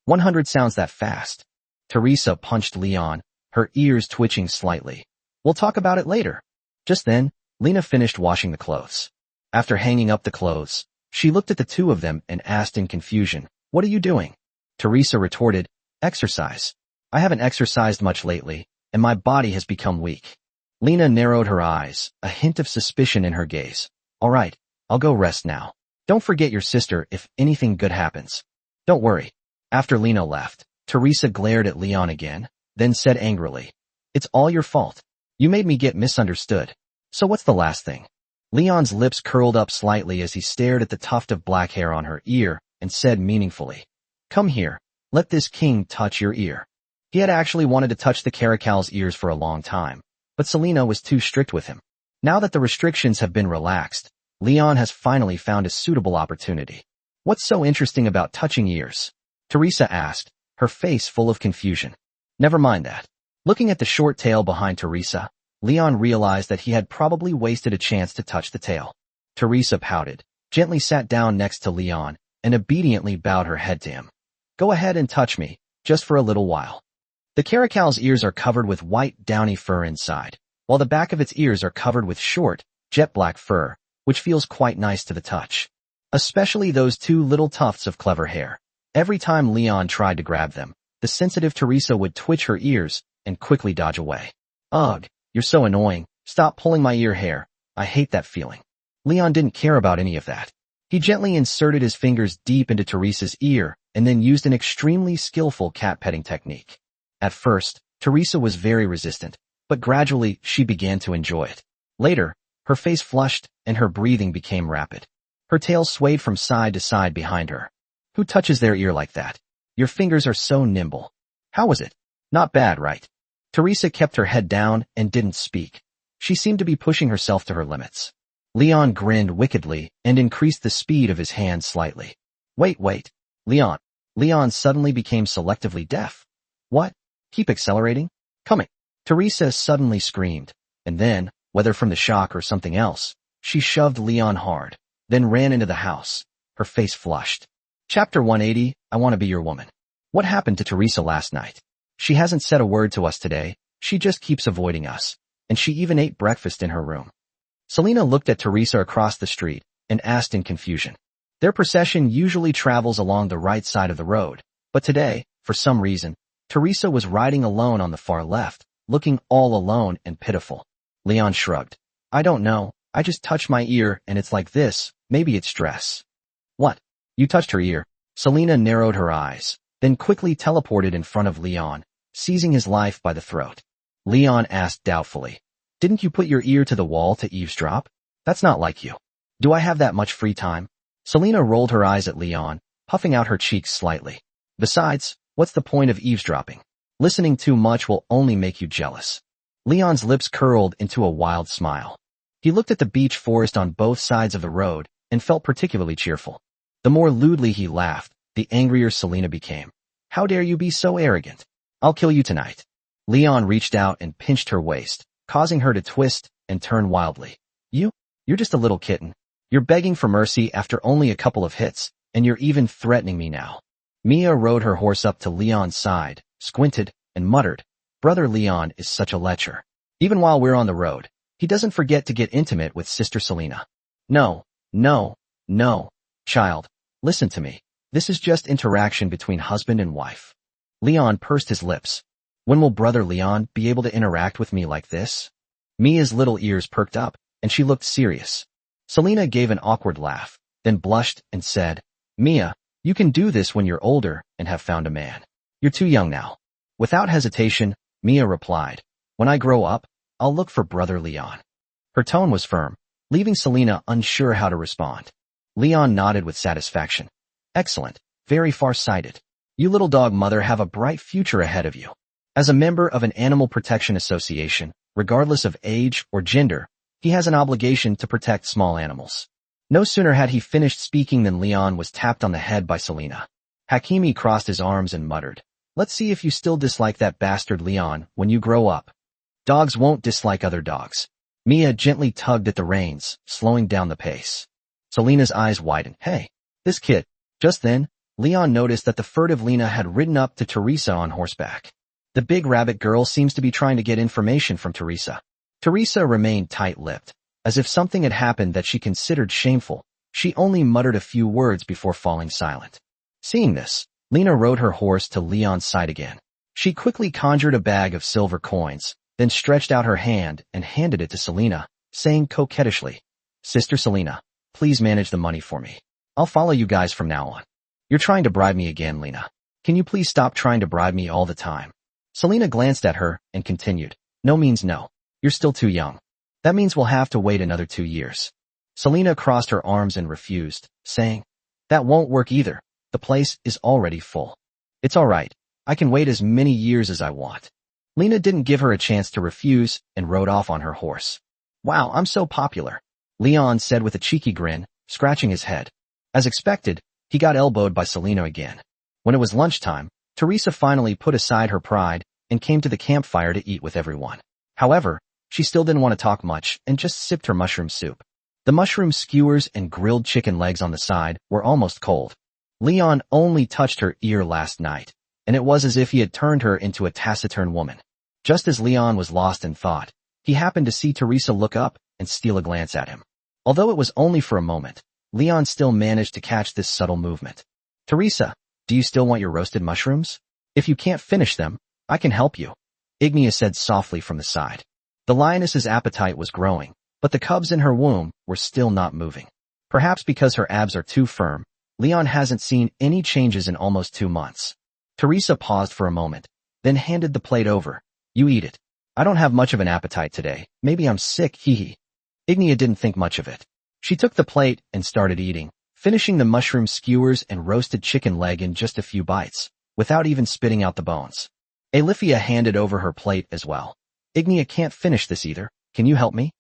100 sounds that fast. Teresa punched Leon, her ears twitching slightly. We'll talk about it later. Just then, Lena finished washing the clothes. After hanging up the clothes, she looked at the 2 of them and asked in confusion, What are you doing? Teresa retorted, Exercise. I haven't exercised much lately, and my body has become weak. Lena narrowed her eyes, a hint of suspicion in her gaze. All right, I'll go rest now. Don't forget your sister if anything good happens. Don't worry. After Lena left, Teresa glared at Leon again, then said angrily, It's all your fault. You made me get misunderstood. So what's the last thing? Leon's lips curled up slightly as he stared at the tuft of black hair on her ear and said meaningfully, Come here, let this king touch your ear. He had actually wanted to touch the caracal's ears for a long time, but Selena was too strict with him. Now that the restrictions have been relaxed, Leon has finally found a suitable opportunity. What's so interesting about touching ears? Teresa asked, her face full of confusion. Never mind that. Looking at the short tail behind Teresa, Leon realized that he had probably wasted a chance to touch the tail. Teresa pouted, gently sat down next to Leon, and obediently bowed her head to him. Go ahead and touch me, just for a little while. The caracal's ears are covered with white, downy fur inside. while the back of its ears are covered with short, jet black fur, which feels quite nice to the touch. Especially those two little tufts of clever hair. Every time Leon tried to grab them, the sensitive Teresa would twitch her ears and quickly dodge away. Ugh, you're so annoying. Stop pulling my ear hair. I hate that feeling. Leon didn't care about any of that. He gently inserted his fingers deep into Teresa's ear and then used an extremely skillful cat petting technique. At first, Teresa was very resistant, but gradually she began to enjoy it. Later, her face flushed and her breathing became rapid. Her tail swayed from side to side behind her. Who touches their ear like that? Your fingers are so nimble. How was it? Not bad, right? Teresa kept her head down and didn't speak. She seemed to be pushing herself to her limits. Leon grinned wickedly and increased the speed of his hand slightly. Wait. Leon. Leon suddenly became selectively deaf. What? Keep accelerating? Coming. Teresa suddenly screamed, and then, whether from the shock or something else, she shoved Leon hard, then ran into the house, her face flushed. Chapter 180, I Want to Be Your Woman. What happened to Teresa last night? She hasn't said a word to us today, she just keeps avoiding us, and she even ate breakfast in her room. Selena looked at Teresa across the street and asked in confusion. Their procession usually travels along the right side of the road, but today, for some reason, Teresa was riding alone on the far left, looking all alone and pitiful. Leon shrugged. I don't know, I just touched my ear and it's like this, maybe it's stress. What? You touched her ear? Selena narrowed her eyes, then quickly teleported in front of Leon, seizing his life by the throat. Leon asked doubtfully. Didn't you put your ear to the wall to eavesdrop? That's not like you. Do I have that much free time? Selena rolled her eyes at Leon, puffing out her cheeks slightly. Besides, what's the point of eavesdropping? Listening too much will only make you jealous. Leon's lips curled into a wild smile. He looked at the beech forest on both sides of the road and felt particularly cheerful. The more lewdly he laughed, the angrier Selena became. How dare you be so arrogant? I'll kill you tonight. Leon reached out and pinched her waist, causing her to twist and turn wildly. You're just a little kitten. You're begging for mercy after only a couple of hits, and you're even threatening me now. Mia rode her horse up to Leon's side, squinted, and muttered, Brother Leon is such a lecher. Even while we're on the road, he doesn't forget to get intimate with Sister Selena. No, child, listen to me. This is just interaction between husband and wife. Leon pursed his lips. When will Brother Leon be able to interact with me like this? Mia's little ears perked up, and she looked serious. Selena gave an awkward laugh, then blushed and said, Mia, you can do this when you're older and have found a man. You're too young now. Without hesitation, Mia replied, When I grow up, I'll look for Brother Leon. Her tone was firm, leaving Selena unsure how to respond. Leon nodded with satisfaction. Excellent, very far-sighted. You little dog mother have a bright future ahead of you. As a member of an animal protection association, regardless of age or gender, he has an obligation to protect small animals. No sooner had he finished speaking than Leon was tapped on the head by Selena. Hakimi crossed his arms and muttered, Let's see if you still dislike that bastard Leon when you grow up. Dogs won't dislike other dogs. Mia gently tugged at the reins, slowing down the pace. Selena's eyes widened. Hey, this kid. Just then, Leon noticed that the furtive Lena had ridden up to Teresa on horseback. The big rabbit girl seems to be trying to get information from Teresa. Teresa remained tight-lipped. As if something had happened that she considered shameful, she only muttered a few words before falling silent. Seeing this, Lena rode her horse to Leon's side again. She quickly conjured a bag of silver coins, then stretched out her hand and handed it to Selena, saying coquettishly, Sister Selena, please manage the money for me. I'll follow you guys from now on. You're trying to bribe me again, Lena. Can you please stop trying to bribe me all the time? Selena glanced at her and continued, No means no. You're still too young. That means we'll have to wait another 2 years. Selena crossed her arms and refused, saying, That won't work either. The place is already full. It's all right. I can wait as many years as I want. Lena didn't give her a chance to refuse and rode off on her horse. Wow, I'm so popular, Leon said with a cheeky grin, scratching his head. As expected, he got elbowed by Selena again. When it was lunchtime, Teresa finally put aside her pride and came to the campfire to eat with everyone. However, she still didn't want to talk much and just sipped her mushroom soup. The mushroom skewers and grilled chicken legs on the side were almost cold. Leon only touched her ear last night, and it was as if he had turned her into a taciturn woman. Just as Leon was lost in thought, He happened to see Teresa look up and steal a glance at him. Although it was only for a moment, Leon still managed to catch this subtle movement. Teresa, do you still want your roasted mushrooms? If you can't finish them, I can help you, Ignia said softly from the side. The lioness's appetite was growing, but the cubs in her womb were still not moving. Perhaps because her abs are too firm, Leon hasn't seen any changes in almost 2 months. Teresa paused for a moment, then handed the plate over. You eat it. I don't have much of an appetite today. Maybe I'm sick, hee. Ignia didn't think much of it. She took the plate and started eating, finishing the mushroom skewers and roasted chicken leg in just a few bites, without even spitting out the bones. Alifia handed over her plate as well. Ignia can't finish this either. Can you help me?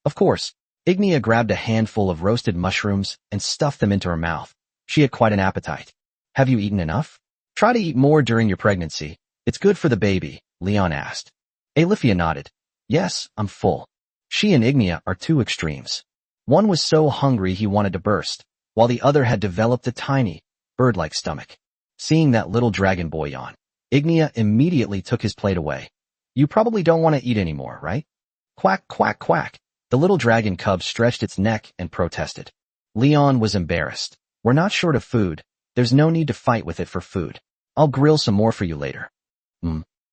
Of course. Ignia grabbed a handful of roasted mushrooms and stuffed them into her mouth. She had quite an appetite. Have you eaten enough? Try to eat more during your pregnancy. It's good for the baby, Leon asked. Alifia nodded. Yes, I'm full. She and Ignia are two extremes. One was so hungry he wanted to burst, while the other had developed a tiny, bird-like stomach. Seeing that little dragon boy yawn, Ignia immediately took his plate away. You probably don't want to eat anymore, right? Quack, quack, quack. The little dragon cub stretched its neck and protested. Leon was embarrassed. We're not short of food. There's no need to fight with it for food. I'll grill some more for you later.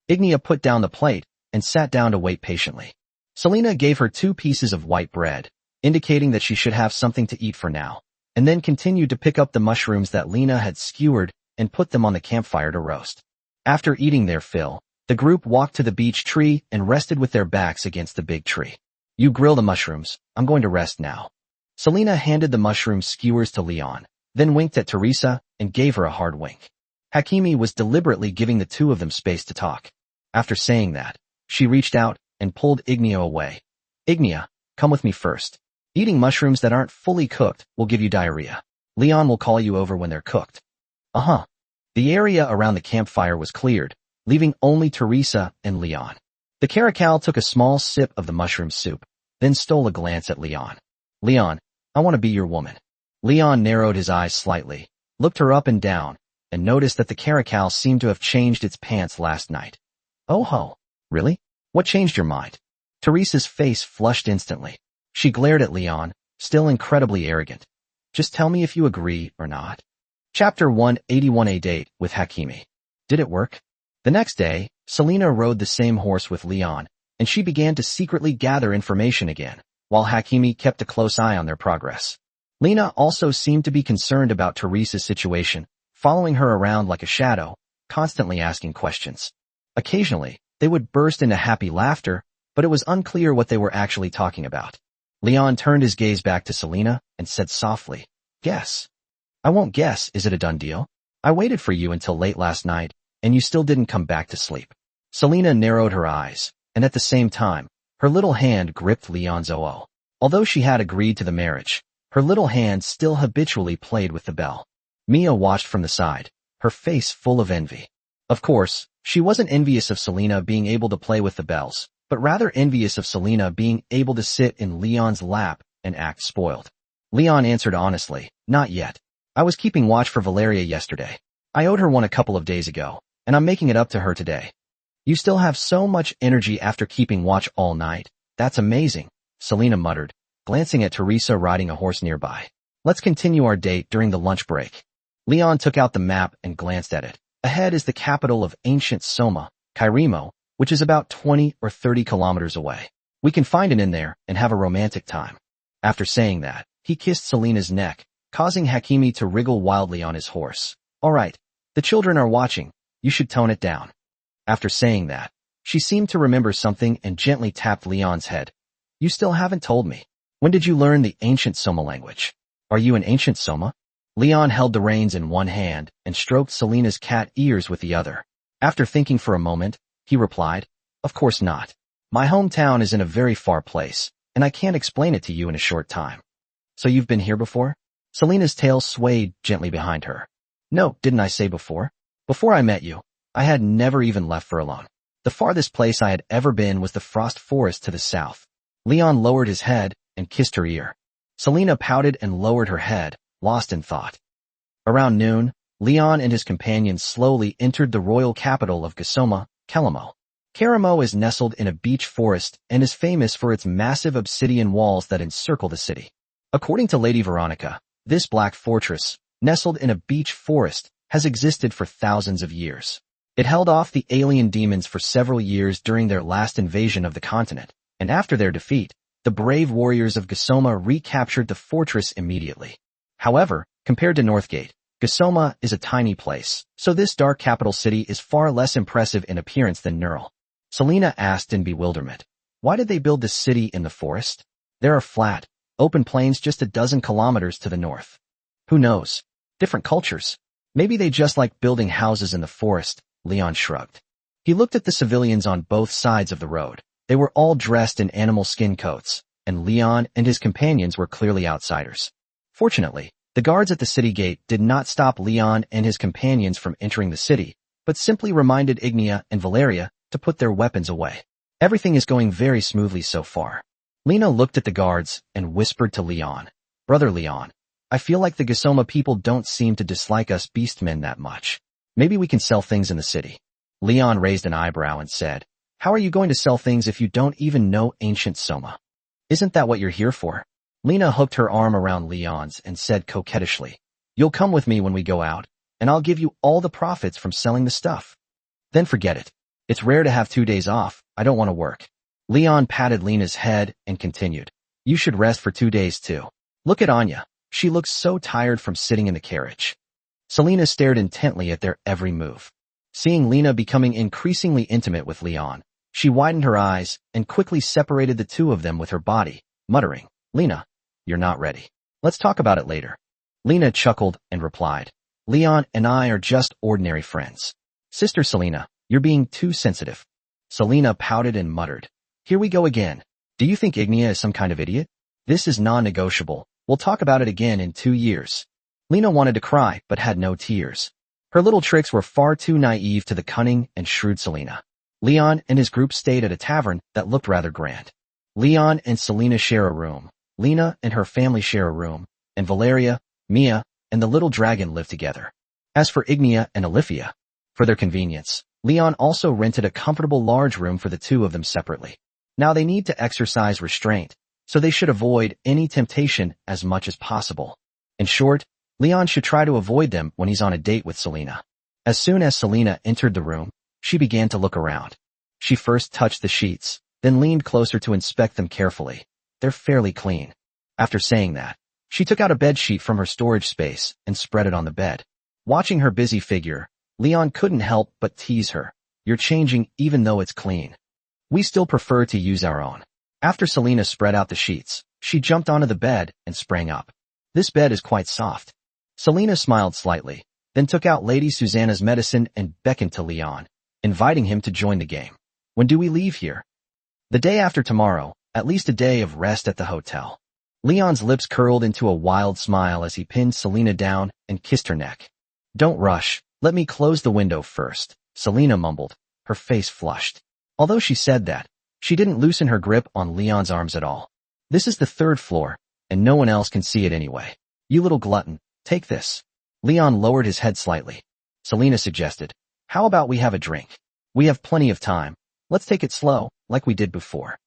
Ignia put down the plate and sat down to wait patiently. Selena gave her 2 pieces of white bread, indicating that she should have something to eat for now, and then continued to pick up the mushrooms that Lena had skewered and put them on the campfire to roast. After eating their fill, the group walked to the beech tree and rested with their backs against the big tree. You grill the mushrooms. I'm going to rest now. Selena handed the mushroom skewers to Leon, then winked at Teresa and gave her a hard wink. Hakimi was deliberately giving the 2 of them space to talk. After saying that, she reached out and pulled Ignia away. Ignia, come with me first. Eating mushrooms that aren't fully cooked will give you diarrhea. Leon will call you over when they're cooked. The area around the campfire was cleared, leaving only Teresa and Leon. The caracal took a small sip of the mushroom soup, then stole a glance at Leon. Leon, I want to be your woman. Leon narrowed his eyes slightly, looked her up and down, and noticed that the caracal seemed to have changed its pants last night. Oh ho, really? What changed your mind? Teresa's face flushed instantly. She glared at Leon, still incredibly arrogant. Just tell me if you agree or not. Chapter 181, A Date with Hakimi. Did it work? The next day, Selena rode the same horse with Leon, and she began to secretly gather information again, while Hakimi kept a close eye on their progress. Lena also seemed to be concerned about Teresa's situation, following her around like a shadow, constantly asking questions. Occasionally, they would burst into happy laughter, but it was unclear what they were actually talking about. Leon turned his gaze back to Selena and said softly, Guess. I won't guess. Is it a done deal? I waited for you until late last night, and you still didn't come back to sleep. Selena narrowed her eyes, and at the same time, her little hand gripped Leon's OO. Although she had agreed to the marriage, her little hand still habitually played with the bell. Mia watched from the side, her face full of envy. Of course, she wasn't envious of Selena being able to play with the bells, but rather envious of Selena being able to sit in Leon's lap and act spoiled. Leon answered honestly, Not yet. I was keeping watch for Valeria yesterday. I owed her one a couple of days ago, and I'm making it up to her today. You still have so much energy after keeping watch all night. That's amazing, Selena muttered, glancing at Teresa riding a horse nearby. Let's continue our date during the lunch break. Leon took out the map and glanced at it. Ahead is the capital of ancient Soma, Kairimo, which is about 20 or 30 kilometers away. We can find an inn there and have a romantic time. After saying that, he kissed Selena's neck, causing Hakimi to wriggle wildly on his horse. All right, the children are watching. You should tone it down. After saying that, she seemed to remember something and gently tapped Leon's head. You still haven't told me. When did you learn the ancient Soma language? Are you an ancient Soma? Leon held the reins in one hand and stroked Selena's cat ears with the other. After thinking for a moment, he replied, Of course not. My hometown is in a very far place, and I can't explain it to you in a short time. So you've been here before? Selena's tail swayed gently behind her. No, didn't I say before? Before I met you, I had never even left for alone. The farthest place I had ever been was the frost forest to the south. Leon lowered his head and kissed her ear. Selena pouted and lowered her head, lost in thought. Around noon, Leon and his companions slowly entered the royal capital of Gasoma, Kelamo. Karamo is nestled in a beech forest and is famous for its massive obsidian walls that encircle the city. According to Lady Veronica, this black fortress, nestled in a beech forest, has existed for thousands of years. It held off the alien demons for several years during their last invasion of the continent, and after their defeat, the brave warriors of Gasoma recaptured the fortress immediately. However, compared to Northgate, Gasoma is a tiny place, so this dark capital city is far less impressive in appearance than Neural. Selena asked in bewilderment, why did they build this city in the forest? There are flat, open plains just a dozen kilometers to the north. Who knows? Different cultures. Maybe they just like building houses in the forest, Leon shrugged. He looked at the civilians on both sides of the road. They were all dressed in animal skin coats, and Leon and his companions were clearly outsiders. Fortunately, the guards at the city gate did not stop Leon and his companions from entering the city, but simply reminded Ignia and Valeria to put their weapons away. Everything is going very smoothly so far. Lena looked at the guards and whispered to Leon, Brother Leon, I feel like the Gasoma people don't seem to dislike us beastmen that much. Maybe we can sell things in the city. Leon raised an eyebrow and said, How are you going to sell things if you don't even know ancient Soma? Isn't that what you're here for? Lena hooked her arm around Leon's and said coquettishly, You'll come with me when we go out, and I'll give you all the profits from selling the stuff. Then forget it. It's rare to have 2 days off. I don't want to work. Leon patted Lena's head and continued, You should rest for 2 days too. Look at Anya. She looks so tired from sitting in the carriage. Selena stared intently at their every move. Seeing Lena becoming increasingly intimate with Leon, she widened her eyes and quickly separated the two of them with her body, muttering, Lena, you're not ready. Let's talk about it later. Lena chuckled and replied, Leon and I are just ordinary friends. Sister Selena, you're being too sensitive. Selena pouted and muttered, Here we go again. Do you think Ignia is some kind of idiot? This is non-negotiable. We'll talk about it again in 2 years. Lena wanted to cry, but had no tears. Her little tricks were far too naive to the cunning and shrewd Selena. Leon and his group stayed at a tavern that looked rather grand. Leon and Selena share a room. Lena and her family share a room, and Valeria, Mia, and the little dragon live together. As for Ignia and Alifia, for their convenience, Leon also rented a comfortable large room for the two of them separately. Now they need to exercise restraint, so they should avoid any temptation as much as possible. In short, Leon should try to avoid them when he's on a date with Selena. As soon as Selena entered the room, she began to look around. She first touched the sheets, then leaned closer to inspect them carefully. They're fairly clean. After saying that, she took out a bed sheet from her storage space and spread it on the bed. Watching her busy figure, Leon couldn't help but tease her. You're changing even though it's clean. We still prefer to use our own. After Selena spread out the sheets, she jumped onto the bed and sprang up. This bed is quite soft. Selena smiled slightly, then took out Lady Susanna's medicine and beckoned to Leon, inviting him to join the game. When do we leave here? The day after tomorrow, at least a day of rest at the hotel. Leon's lips curled into a wild smile as he pinned Selena down and kissed her neck. Don't rush, let me close the window first, Selena mumbled, her face flushed. Although she said that, she didn't loosen her grip on Leon's arms at all. This is the 3rd floor, and no one else can see it anyway. You little glutton, take this. Leon lowered his head slightly. Selena suggested, How about we have a drink? We have plenty of time. Let's take it slow, like we did before.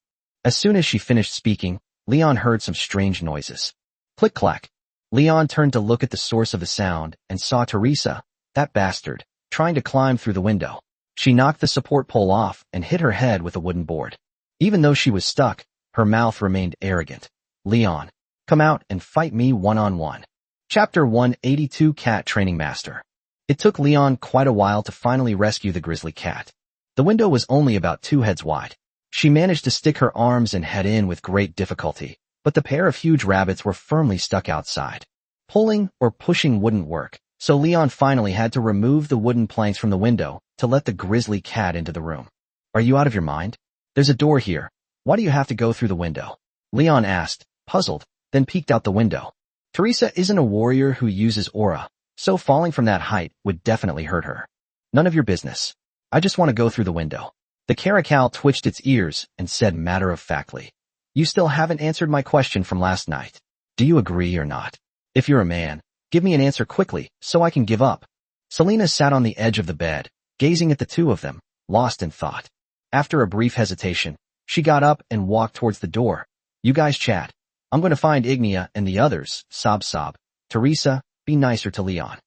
As soon as she finished speaking, Leon heard some strange noises. Click-clack. Leon turned to look at the source of the sound and saw Teresa, that bastard, trying to climb through the window. She knocked the support pole off and hit her head with a wooden board. Even though she was stuck, her mouth remained arrogant. Leon, come out and fight me one-on-one. Chapter 182 Cat Training Master. It took Leon quite a while to finally rescue the grizzly cat. The window was only about 2 heads wide. She managed to stick her arms and head in with great difficulty, but the pair of huge rabbits were firmly stuck outside. Pulling or pushing wouldn't work, so Leon finally had to remove the wooden planks from the window to let the grizzly cat into the room. Are you out of your mind? There's a door here. Why do you have to go through the window? Leon asked, puzzled, then peeked out the window. Teresa isn't a warrior who uses aura, so falling from that height would definitely hurt her. None of your business. I just want to go through the window. The caracal twitched its ears and said matter-of-factly, You still haven't answered my question from last night. Do you agree or not? If you're a man, give me an answer quickly so I can give up. Selena sat on the edge of the bed, gazing at the two of them, lost in thought. After a brief hesitation, she got up and walked towards the door. You guys chat. I'm going to find Ignia and the others, sob. Teresa, be nicer to Leon.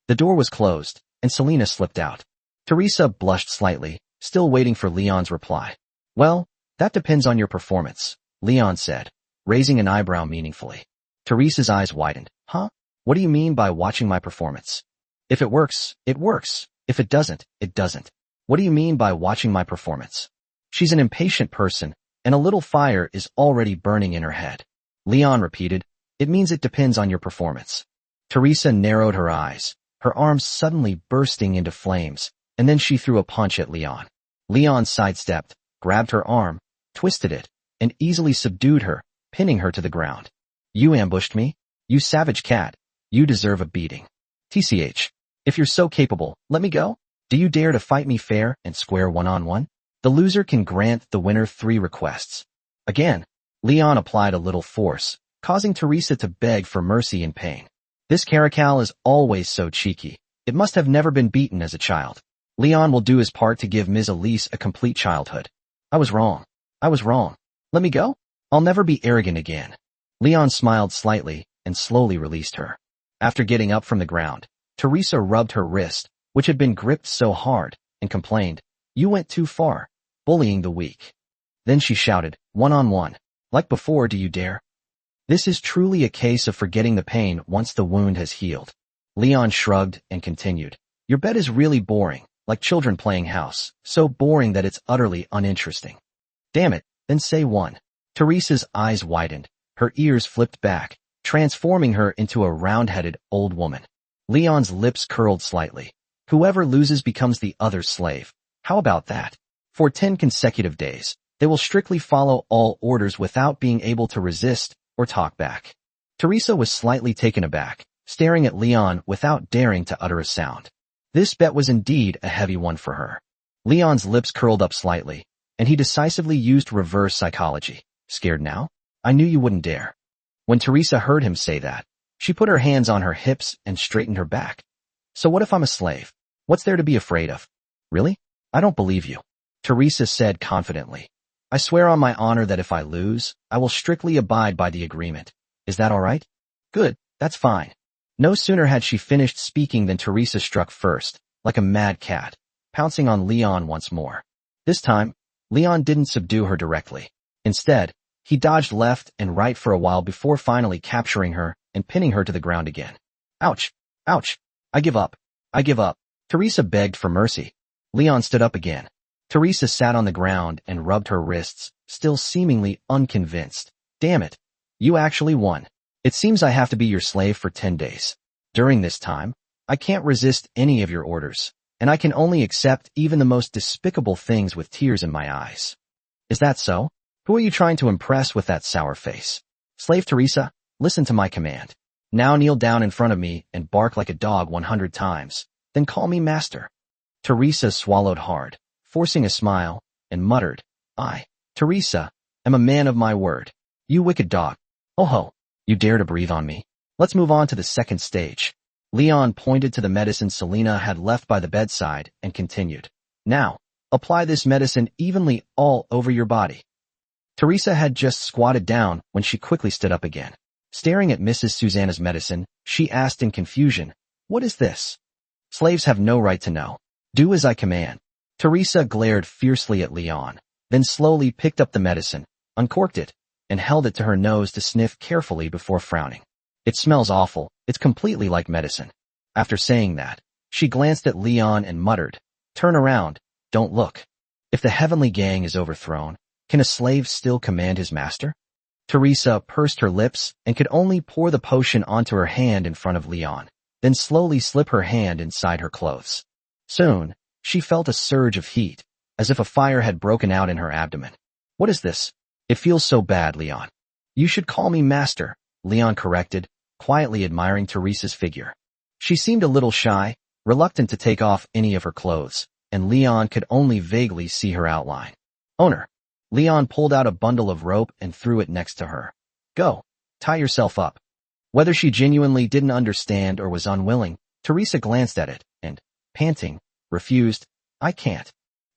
The door was closed, and Selena slipped out. Teresa blushed slightly, still waiting for Leon's reply. Well, that depends on your performance, Leon said, raising an eyebrow meaningfully. Teresa's eyes widened. Huh? What do you mean by watching my performance? If it works, it works. If it doesn't, it doesn't. What do you mean by watching my performance? She's an impatient person, and a little fire is already burning in her head. Leon repeated, it means it depends on your performance. Teresa narrowed her eyes, her arms suddenly bursting into flames, and then she threw a punch at Leon. Leon sidestepped, grabbed her arm, twisted it, and easily subdued her, pinning her to the ground. You ambushed me? You savage cat. You deserve a beating. TCH. If you're so capable, let me go? Do you dare to fight me fair and square one-on-one? The loser can grant the winner 3 requests. Again, Leon applied a little force, causing Teresa to beg for mercy in pain. This caracal is always so cheeky. It must have never been beaten as a child. Leon will do his part to give Ms. Elise a complete childhood. I was wrong. Let me go? I'll never be arrogant again. Leon smiled slightly and slowly released her. After getting up from the ground, Teresa rubbed her wrist, which had been gripped so hard, and complained, You went too far, bullying the weak. Then she shouted, One-on-one. Like before, do you dare? This is truly a case of forgetting the pain once the wound has healed. Leon shrugged and continued, Your bed is really boring, like children playing house, so boring that it's utterly uninteresting. Damn it, then say one. Teresa's eyes widened, her ears flipped back, transforming her into a round-headed old woman. Leon's lips curled slightly. Whoever loses becomes the other's slave. How about that? For 10 consecutive days, they will strictly follow all orders without being able to resist or talk back. Teresa was slightly taken aback, staring at Leon without daring to utter a sound. This bet was indeed a heavy one for her. Leon's lips curled up slightly, and he decisively used reverse psychology. Scared now? I knew you wouldn't dare. When Teresa heard him say that, she put her hands on her hips and straightened her back. So what if I'm a slave? What's there to be afraid of? Really? I don't believe you. Teresa said confidently. I swear on my honor that if I lose, I will strictly abide by the agreement. Is that all right? Good, that's fine. No sooner had she finished speaking than Teresa struck first, like a mad cat, pouncing on Leon once more. This time, Leon didn't subdue her directly. Instead, he dodged left and right for a while before finally capturing her and pinning her to the ground again. Ouch! Ouch! I give up. Teresa begged for mercy. Leon stood up again. Teresa sat on the ground and rubbed her wrists, still seemingly unconvinced. Damn it. You actually won. It seems I have to be your slave for 10 days. During this time, I can't resist any of your orders, and I can only accept even the most despicable things with tears in my eyes. Is that so? Who are you trying to impress with that sour face? Slave Teresa, listen to my command. Now kneel down in front of me and bark like a dog 100 times, then call me master. Teresa swallowed hard, forcing a smile, and muttered, I, Teresa, am a man of my word. You wicked dog. Oh ho, you dare to breathe on me? Let's move on to the second stage. Leon pointed to the medicine Selena had left by the bedside and continued. Now, apply this medicine evenly all over your body. Teresa had just squatted down when she quickly stood up again. Staring at Mrs. Susanna's medicine, she asked in confusion, What is this? Slaves have no right to know. Do as I command. Teresa glared fiercely at Leon, then slowly picked up the medicine, uncorked it, and held it to her nose to sniff carefully before frowning. It smells awful. It's completely like medicine. After saying that, she glanced at Leon and muttered, Turn around. Don't look. If the heavenly gang is overthrown, can a slave still command his master? Teresa pursed her lips and could only pour the potion onto her hand in front of Leon, then slowly slip her hand inside her clothes. Soon, she felt a surge of heat, as if a fire had broken out in her abdomen. What is this? It feels so bad, Leon. You should call me master, Leon corrected, quietly admiring Teresa's figure. She seemed a little shy, reluctant to take off any of her clothes, and Leon could only vaguely see her outline. Owner. Leon pulled out a bundle of rope and threw it next to her. Go. Tie yourself up. Whether she genuinely didn't understand or was unwilling, Teresa glanced at it and, panting, refused, I can't.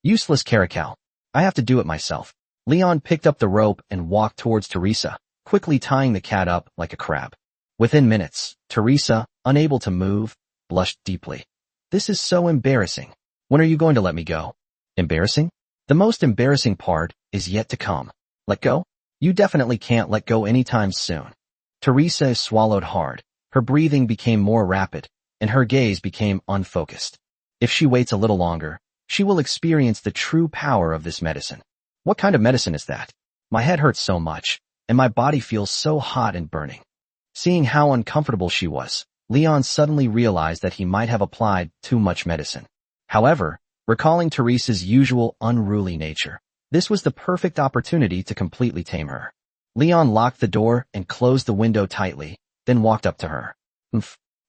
Useless caracal. I have to do it myself. Leon picked up the rope and walked towards Teresa, quickly tying the cat up like a crab. Within minutes, Teresa, unable to move, blushed deeply. This is so embarrassing. When are you going to let me go? Embarrassing? The most embarrassing part is yet to come. Let go? You definitely can't let go anytime soon. Teresa swallowed hard. Her breathing became more rapid, and her gaze became unfocused. If she waits a little longer, she will experience the true power of this medicine. What kind of medicine is that? My head hurts so much, and my body feels so hot and burning. Seeing how uncomfortable she was, Leon suddenly realized that he might have applied too much medicine. However, recalling Teresa's usual unruly nature, this was the perfect opportunity to completely tame her. Leon locked the door and closed the window tightly, then walked up to her.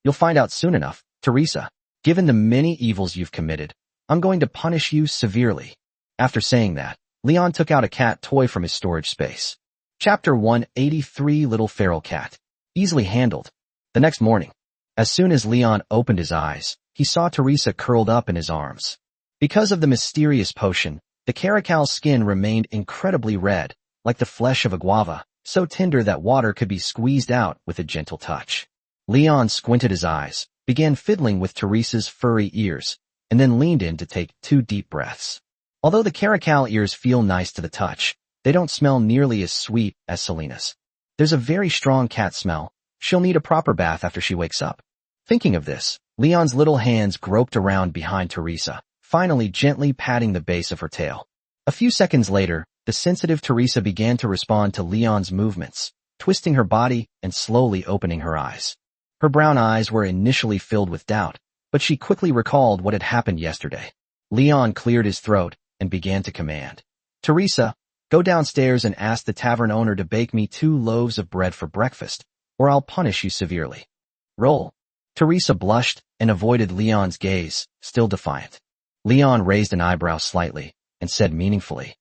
You'll find out soon enough, Teresa. Given the many evils you've committed, I'm going to punish you severely. After saying that, Leon took out a cat toy from his storage space. Chapter 183 Little Feral Cat. Easily handled. The next morning, as soon as Leon opened his eyes, he saw Teresa curled up in his arms. Because of the mysterious potion, the caracal's skin remained incredibly red, like the flesh of a guava, so tender that water could be squeezed out with a gentle touch. Leon squinted his eyes, began fiddling with Teresa's furry ears, and then leaned in to take 2 deep breaths. Although the caracal ears feel nice to the touch, they don't smell nearly as sweet as Selena's. There's a very strong cat smell. She'll need a proper bath after she wakes up. Thinking of this, Leon's little hands groped around behind Teresa, finally gently patting the base of her tail. A few seconds later, the sensitive Teresa began to respond to Leon's movements, twisting her body and slowly opening her eyes. Her brown eyes were initially filled with doubt, but she quickly recalled what had happened yesterday. Leon cleared his throat and began to command. Teresa, go downstairs and ask the tavern owner to bake me 2 loaves of bread for breakfast, or I'll punish you severely. Roll. Teresa blushed and avoided Leon's gaze, still defiant. Leon raised an eyebrow slightly and said meaningfully,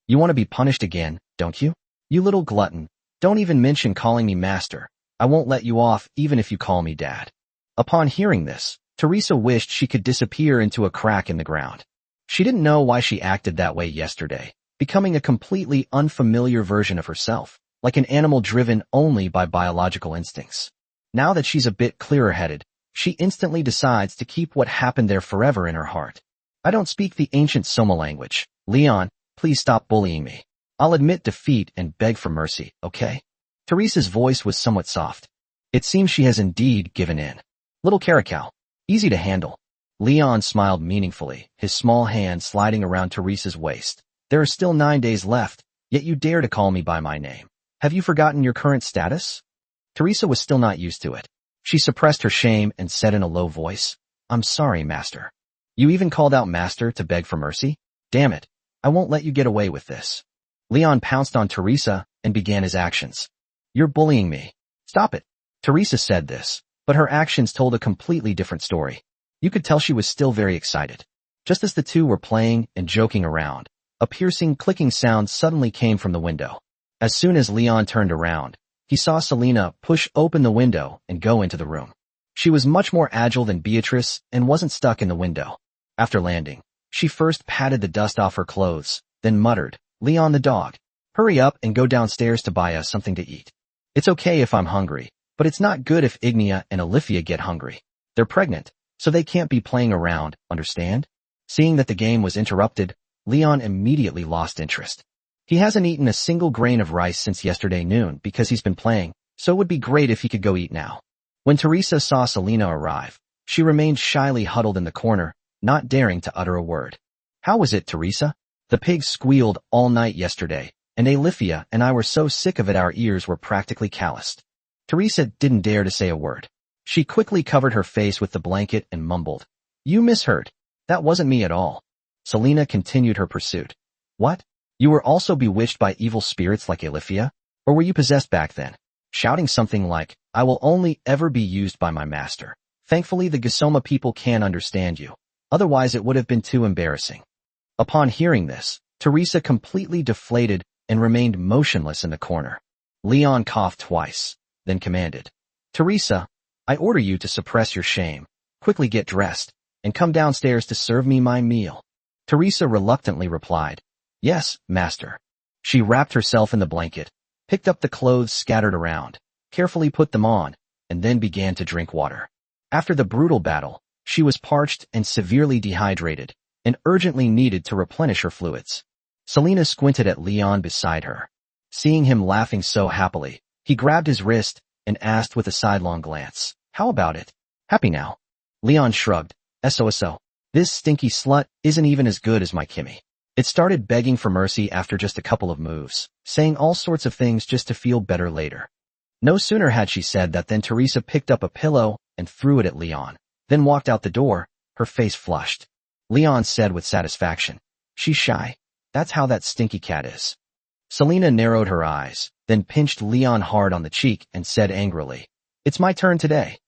You want to be punished again, don't you? You little glutton, don't even mention calling me master. I won't let you off even if you call me dad. Upon hearing this, Teresa wished she could disappear into a crack in the ground. She didn't know why she acted that way yesterday, becoming a completely unfamiliar version of herself, like an animal driven only by biological instincts. Now that she's a bit clearer-headed, she instantly decides to keep what happened there forever in her heart. I don't speak the ancient Soma language. Leon, please stop bullying me. I'll admit defeat and beg for mercy, okay? Teresa's voice was somewhat soft. It seems she has indeed given in. Little caracal. Easy to handle. Leon smiled meaningfully, his small hand sliding around Teresa's waist. There are still 9 days left, yet you dare to call me by my name. Have you forgotten your current status? Teresa was still not used to it. She suppressed her shame and said in a low voice, I'm sorry, master. You even called out master to beg for mercy? Damn it. I won't let you get away with this. Leon pounced on Teresa and began his actions. You're bullying me. Stop it. Teresa said this, but her actions told a completely different story. You could tell she was still very excited. Just as the two were playing and joking around, a piercing clicking sound suddenly came from the window. As soon as Leon turned around, he saw Selena push open the window and go into the room. She was much more agile than Beatrice and wasn't stuck in the window. After landing, she first patted the dust off her clothes, then muttered, Leon the dog, hurry up and go downstairs to buy us something to eat. It's okay if I'm hungry, but it's not good if Ignia and Alifia get hungry. They're pregnant, so they can't be playing around, understand? Seeing that the game was interrupted, Leon immediately lost interest. He hasn't eaten a single grain of rice since yesterday noon because he's been playing, so it would be great if he could go eat now. When Teresa saw Selena arrive, she remained shyly huddled in the corner, not daring to utter a word. How was it, Teresa? The pigs squealed all night yesterday, and Alifia and I were so sick of it our ears were practically calloused. Teresa didn't dare to say a word. She quickly covered her face with the blanket and mumbled, You misheard. That wasn't me at all. Selena continued her pursuit. What? You were also bewitched by evil spirits like Alifia? Or were you possessed back then? Shouting something like, I will only ever be used by my master. Thankfully the Gisoma people can understand you. Otherwise it would have been too embarrassing. Upon hearing this, Teresa completely deflated and remained motionless in the corner. Leon coughed twice, then commanded, Teresa, I order you to suppress your shame, quickly get dressed, and come downstairs to serve me my meal. Teresa reluctantly replied, Yes, master. She wrapped herself in the blanket, picked up the clothes scattered around, carefully put them on, and then began to drink water. After the brutal battle, she was parched and severely dehydrated, and urgently needed to replenish her fluids. Selena squinted at Leon beside her. Seeing him laughing so happily, he grabbed his wrist and asked with a sidelong glance, "How about it? Happy now?" Leon shrugged. "SOSO. This stinky slut isn't even as good as my Kimmy." It started begging for mercy after just a couple of moves, saying all sorts of things just to feel better later. No sooner had she said that than Teresa picked up a pillow and threw it at Leon, then walked out the door, her face flushed. Leon said with satisfaction, "She's shy. That's how that stinky cat is." Selena narrowed her eyes, then pinched Leon hard on the cheek and said angrily, "It's my turn today."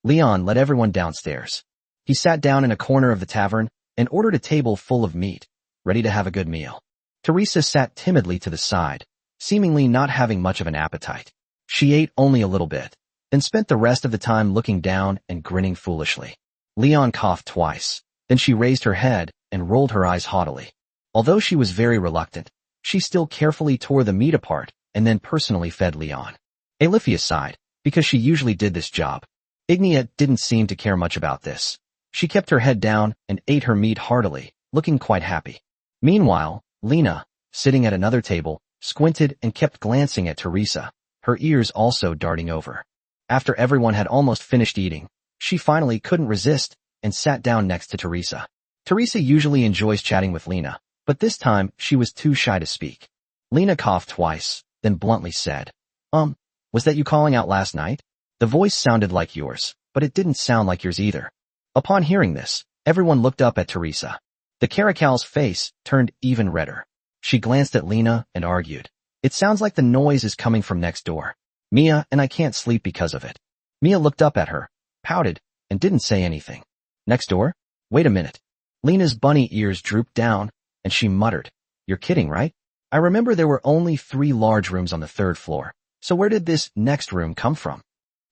Leon led everyone downstairs. He sat down in a corner of the tavern and ordered a table full of meat, ready to have a good meal. Teresa sat timidly to the side, seemingly not having much of an appetite. She ate only a little bit, then spent the rest of the time looking down and grinning foolishly. Leon coughed twice, then she raised her head and rolled her eyes haughtily. Although she was very reluctant, she still carefully tore the meat apart and then personally fed Leon. Alifia sighed, because she usually did this job. Ignia didn't seem to care much about this. She kept her head down and ate her meat heartily, looking quite happy. Meanwhile, Lena, sitting at another table, squinted and kept glancing at Teresa, her ears also darting over. After everyone had almost finished eating, she finally couldn't resist and sat down next to Teresa. Teresa usually enjoys chatting with Lena, but this time she was too shy to speak. Lena coughed twice, then bluntly said, Was that you calling out last night? The voice sounded like yours, but it didn't sound like yours either." Upon hearing this, everyone looked up at Teresa. The Caracal's face turned even redder. She glanced at Lena and argued, "It sounds like the noise is coming from next door. Mia and I can't sleep because of it." Mia looked up at her, pouted, and didn't say anything. "Next door? Wait a minute." Lena's bunny ears drooped down, and she muttered, "You're kidding, right? I remember there were only 3 large rooms on the 3rd floor, so where did this next room come from?"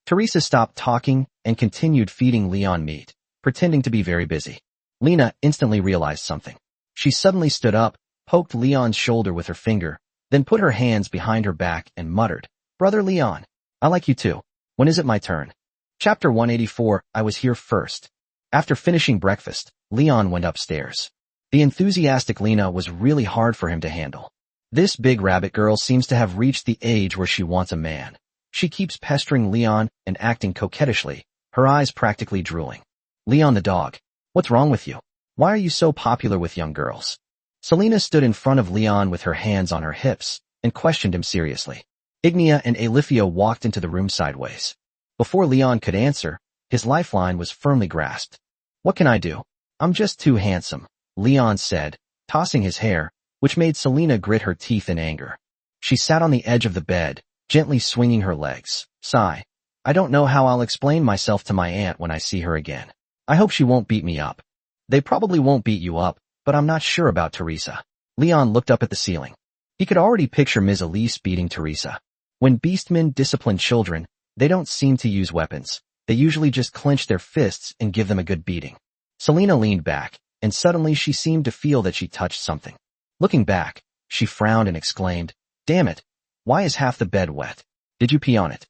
Teresa stopped talking and continued feeding Leon meat, pretending to be very busy. Lena instantly realized something. She suddenly stood up, poked Leon's shoulder with her finger, then put her hands behind her back and muttered, "Brother Leon, I like you too. When is it my turn?" Chapter 184, I was here first. After finishing breakfast, Leon went upstairs. The enthusiastic Lena was really hard for him to handle. This big rabbit girl seems to have reached the age where she wants a man. She keeps pestering Leon and acting coquettishly, her eyes practically drooling. "Leon the dog, what's wrong with you? Why are you so popular with young girls?" Selena stood in front of Leon with her hands on her hips and questioned him seriously. Ignia and Alifia walked into the room sideways. Before Leon could answer, his lifeline was firmly grasped. "What can I do? I'm just too handsome," Leon said, tossing his hair, which made Selena grit her teeth in anger. She sat on the edge of the bed, gently swinging her legs. Sigh. "I don't know how I'll explain myself to my aunt when I see her again. I hope she won't beat me up." "They probably won't beat you up, but I'm not sure about Teresa." Leon looked up at the ceiling. He could already picture Ms. Elise beating Teresa. When beastmen discipline children, they don't seem to use weapons. They usually just clench their fists and give them a good beating. Selena leaned back, and suddenly she seemed to feel that she touched something. Looking back, she frowned and exclaimed, "Damn it! Why is half the bed wet? Did you pee on it?"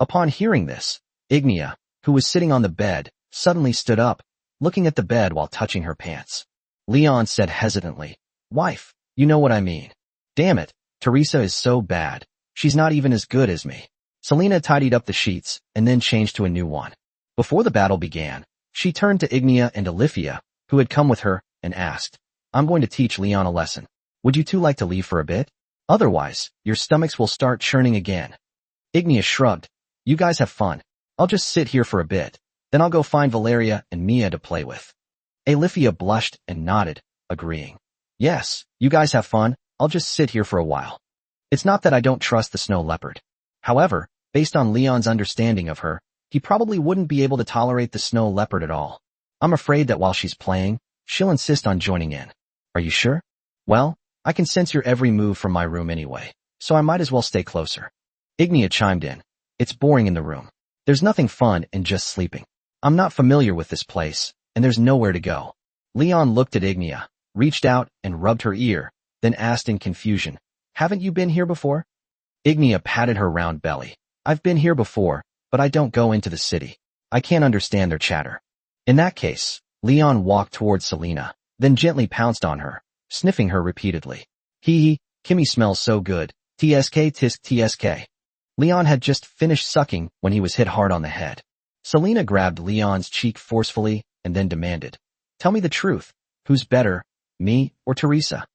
Upon hearing this, Ignia, who was sitting on the bed, suddenly stood up, looking at the bed while touching her pants. Leon said hesitantly, "Wife, you know what I mean. Damn it, Teresa is so bad. She's not even as good as me." Selena tidied up the sheets and then changed to a new one. Before the battle began, she turned to Ignia and Alifia, who had come with her, and asked, "I'm going to teach Leon a lesson. Would you two like to leave for a bit? Otherwise, your stomachs will start churning again." Ignia shrugged. "You guys have fun. I'll just sit here for a bit. Then I'll go find Valeria and Mia to play with." Alifia blushed and nodded, agreeing. "Yes, you guys have fun. I'll just sit here for a while." It's not that I don't trust the snow leopard. However, based on Leon's understanding of her, he probably wouldn't be able to tolerate the snow leopard at all. I'm afraid that while she's playing, she'll insist on joining in. "Are you sure?" "Well, I can sense your every move from my room anyway, so I might as well stay closer." Ignia chimed in. "It's boring in the room. There's nothing fun in just sleeping. I'm not familiar with this place, and there's nowhere to go." Leon looked at Ignia, reached out and rubbed her ear, then asked in confusion, "Haven't you been here before?" Ignia patted her round belly. "I've been here before, but I don't go into the city. I can't understand their chatter." In that case, Leon walked towards Selena, then gently pounced on her, sniffing her repeatedly. Hee, Kimmy smells so good. TSK tisk TSK. Leon had just finished sucking when he was hit hard on the head. Selena grabbed Leon's cheek forcefully and then demanded, "Tell me the truth. Who's better, me or Teresa?"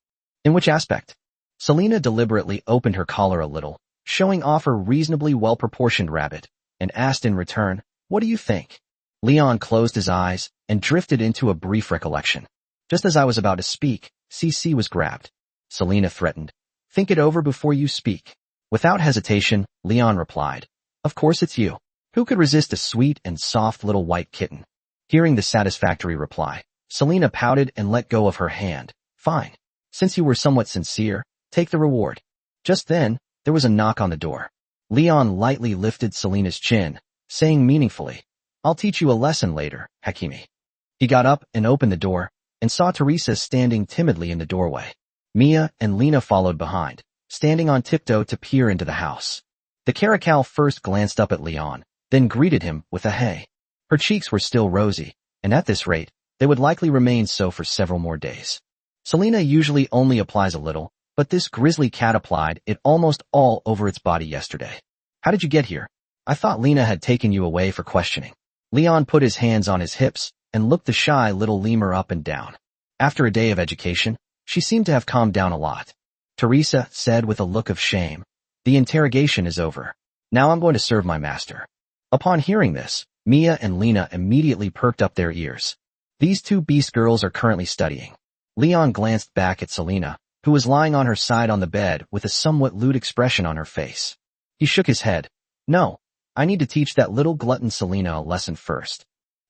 "In which aspect?" Selena deliberately opened her collar a little, showing off her reasonably well-proportioned rabbit, and asked in return, "What do you think?" Leon closed his eyes and drifted into a brief recollection. Just as I was about to speak, CC was grabbed. Selena threatened, "Think it over before you speak." Without hesitation, Leon replied, "Of course it's you. Who could resist a sweet and soft little white kitten?" Hearing the satisfactory reply, Selena pouted and let go of her hand. "Fine. Since you were somewhat sincere, take the reward." Just then, there was a knock on the door. Leon lightly lifted Selena's chin, saying meaningfully, "I'll teach you a lesson later, Hakimi." He got up and opened the door, and saw Teresa standing timidly in the doorway. Mia and Lena followed behind, standing on tiptoe to peer into the house. The caracal first glanced up at Leon, then greeted him with a hey. Her cheeks were still rosy, and at this rate, they would likely remain so for several more days. Selena usually only applies a little, but this grizzly cat applied it almost all over its body yesterday. "How did you get here? I thought Lena had taken you away for questioning." Leon put his hands on his hips and looked the shy little lemur up and down. After a day of education, she seemed to have calmed down a lot. Teresa said with a look of shame, "The interrogation is over. Now I'm going to serve my master." Upon hearing this, Mia and Lena immediately perked up their ears. These two beast girls are currently studying. Leon glanced back at Selena, who was lying on her side on the bed with a somewhat lewd expression on her face. He shook his head. "No, I need to teach that little glutton Selena a lesson first."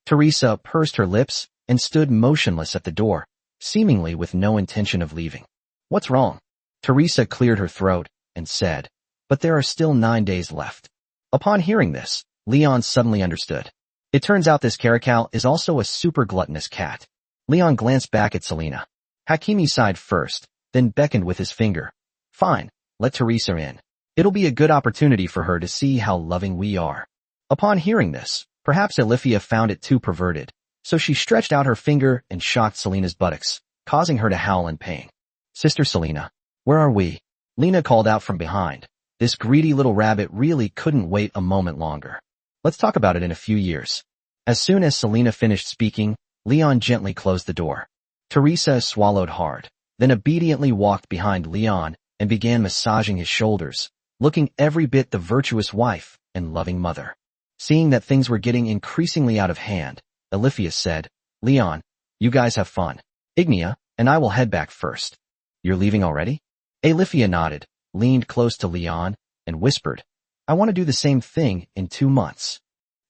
Teresa pursed her lips and stood motionless at the door, seemingly with no intention of leaving. "What's wrong?" Teresa cleared her throat and said, "But there are still 9 days left." Upon hearing this, Leon suddenly understood. It turns out this caracal is also a super gluttonous cat. Leon glanced back at Selena. Hakimi sighed first, then beckoned with his finger. "Fine, let Teresa in. It'll be a good opportunity for her to see how loving we are." Upon hearing this, perhaps Alifia found it too perverted, so she stretched out her finger and shocked Selena's buttocks, causing her to howl in pain. "Sister Selena, where are we?" Lena called out from behind. This greedy little rabbit really couldn't wait a moment longer. "Let's talk about it in a few years." As soon as Selena finished speaking, Leon gently closed the door. Teresa swallowed hard, then obediently walked behind Leon and began massaging his shoulders, looking every bit the virtuous wife and loving mother. Seeing that things were getting increasingly out of hand, Alifia said, "Leon, you guys have fun. Ignia and I will head back first." "You're leaving already?" Alifia nodded, leaned close to Leon, and whispered, "I want to do the same thing in 2 months."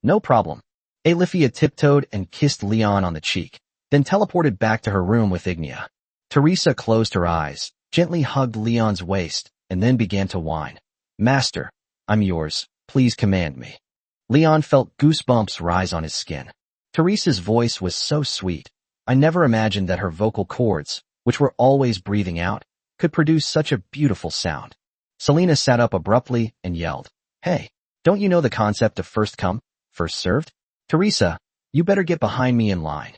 "No problem." Alifia tiptoed and kissed Leon on the cheek, then teleported back to her room with Ignia. Teresa closed her eyes, gently hugged Leon's waist, and then began to whine. "Master, I'm yours. Please command me." Leon felt goosebumps rise on his skin. Teresa's voice was so sweet. I never imagined that her vocal cords, which were always breathing out, could produce such a beautiful sound. Selena sat up abruptly and yelled, "Hey, don't you know the concept of first come, first served? Teresa, you better get behind me in line."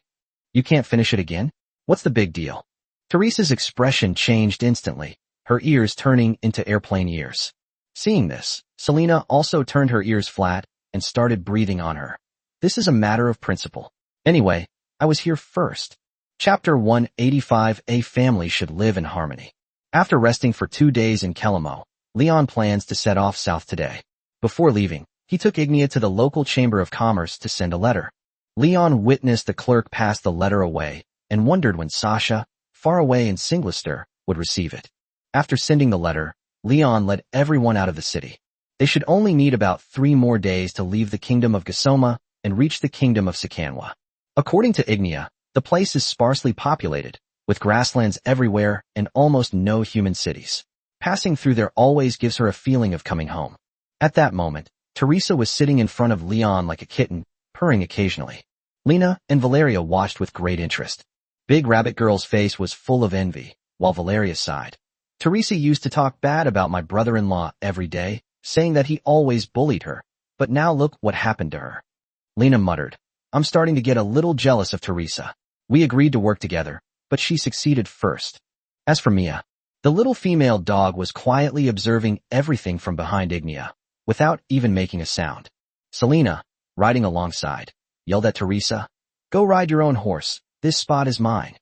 "You can't finish it again? What's the big deal?" Teresa's expression changed instantly, her ears turning into airplane ears. Seeing this, Selena also turned her ears flat and started breathing on her. "This is a matter of principle. Anyway, I was here first." Chapter 185. A family should live in harmony. After resting for 2 days in Kelimo, Leon plans to set off south today. Before leaving, he took Ignia to the local chamber of commerce to send a letter. Leon witnessed the clerk pass the letter away and wondered when Sasha, far away in Singlister, would receive it. After sending the letter, Leon led everyone out of the city. They should only need about 3 more days to leave the kingdom of Gasoma and reach the kingdom of Sikanwa. According to Ignia, the place is sparsely populated, with grasslands everywhere and almost no human cities. Passing through there always gives her a feeling of coming home. At that moment, Teresa was sitting in front of Leon like a kitten, purring occasionally. Lena and Valeria watched with great interest. Big Rabbit Girl's face was full of envy, while Valeria sighed. Teresa used to talk bad about my brother-in-law every day, saying that he always bullied her, but now look what happened to her. Lena muttered, I'm starting to get a little jealous of Teresa. We agreed to work together, but she succeeded first. As for Mia, the little female dog was quietly observing everything from behind Ignia, without even making a sound. Selena, riding alongside, yelled at Teresa, Go ride your own horse, this spot is mine.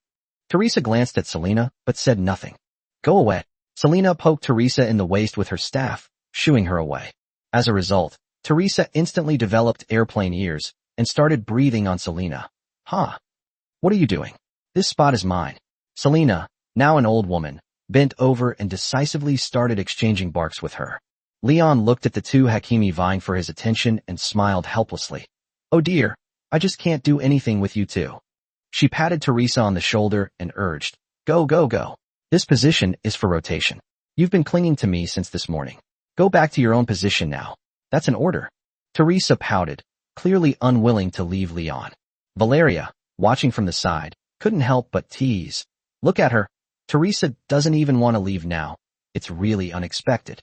Teresa glanced at Selena, but said nothing. Go away. Selena poked Teresa in the waist with her staff, shooing her away. As a result, Teresa instantly developed airplane ears and started breathing on Selena. Huh? What are you doing? This spot is mine. Selena, now an old woman, bent over and decisively started exchanging barks with her. Leon looked at the two Hakimi vying for his attention and smiled helplessly. Oh dear, I just can't do anything with you two. She patted Teresa on the shoulder and urged, Go, go, go. This position is for rotation. You've been clinging to me since this morning. Go back to your own position now. That's an order. Teresa pouted, clearly unwilling to leave Leon. Valeria, watching from the side, couldn't help but tease. Look at her. Teresa doesn't even want to leave now. It's really unexpected.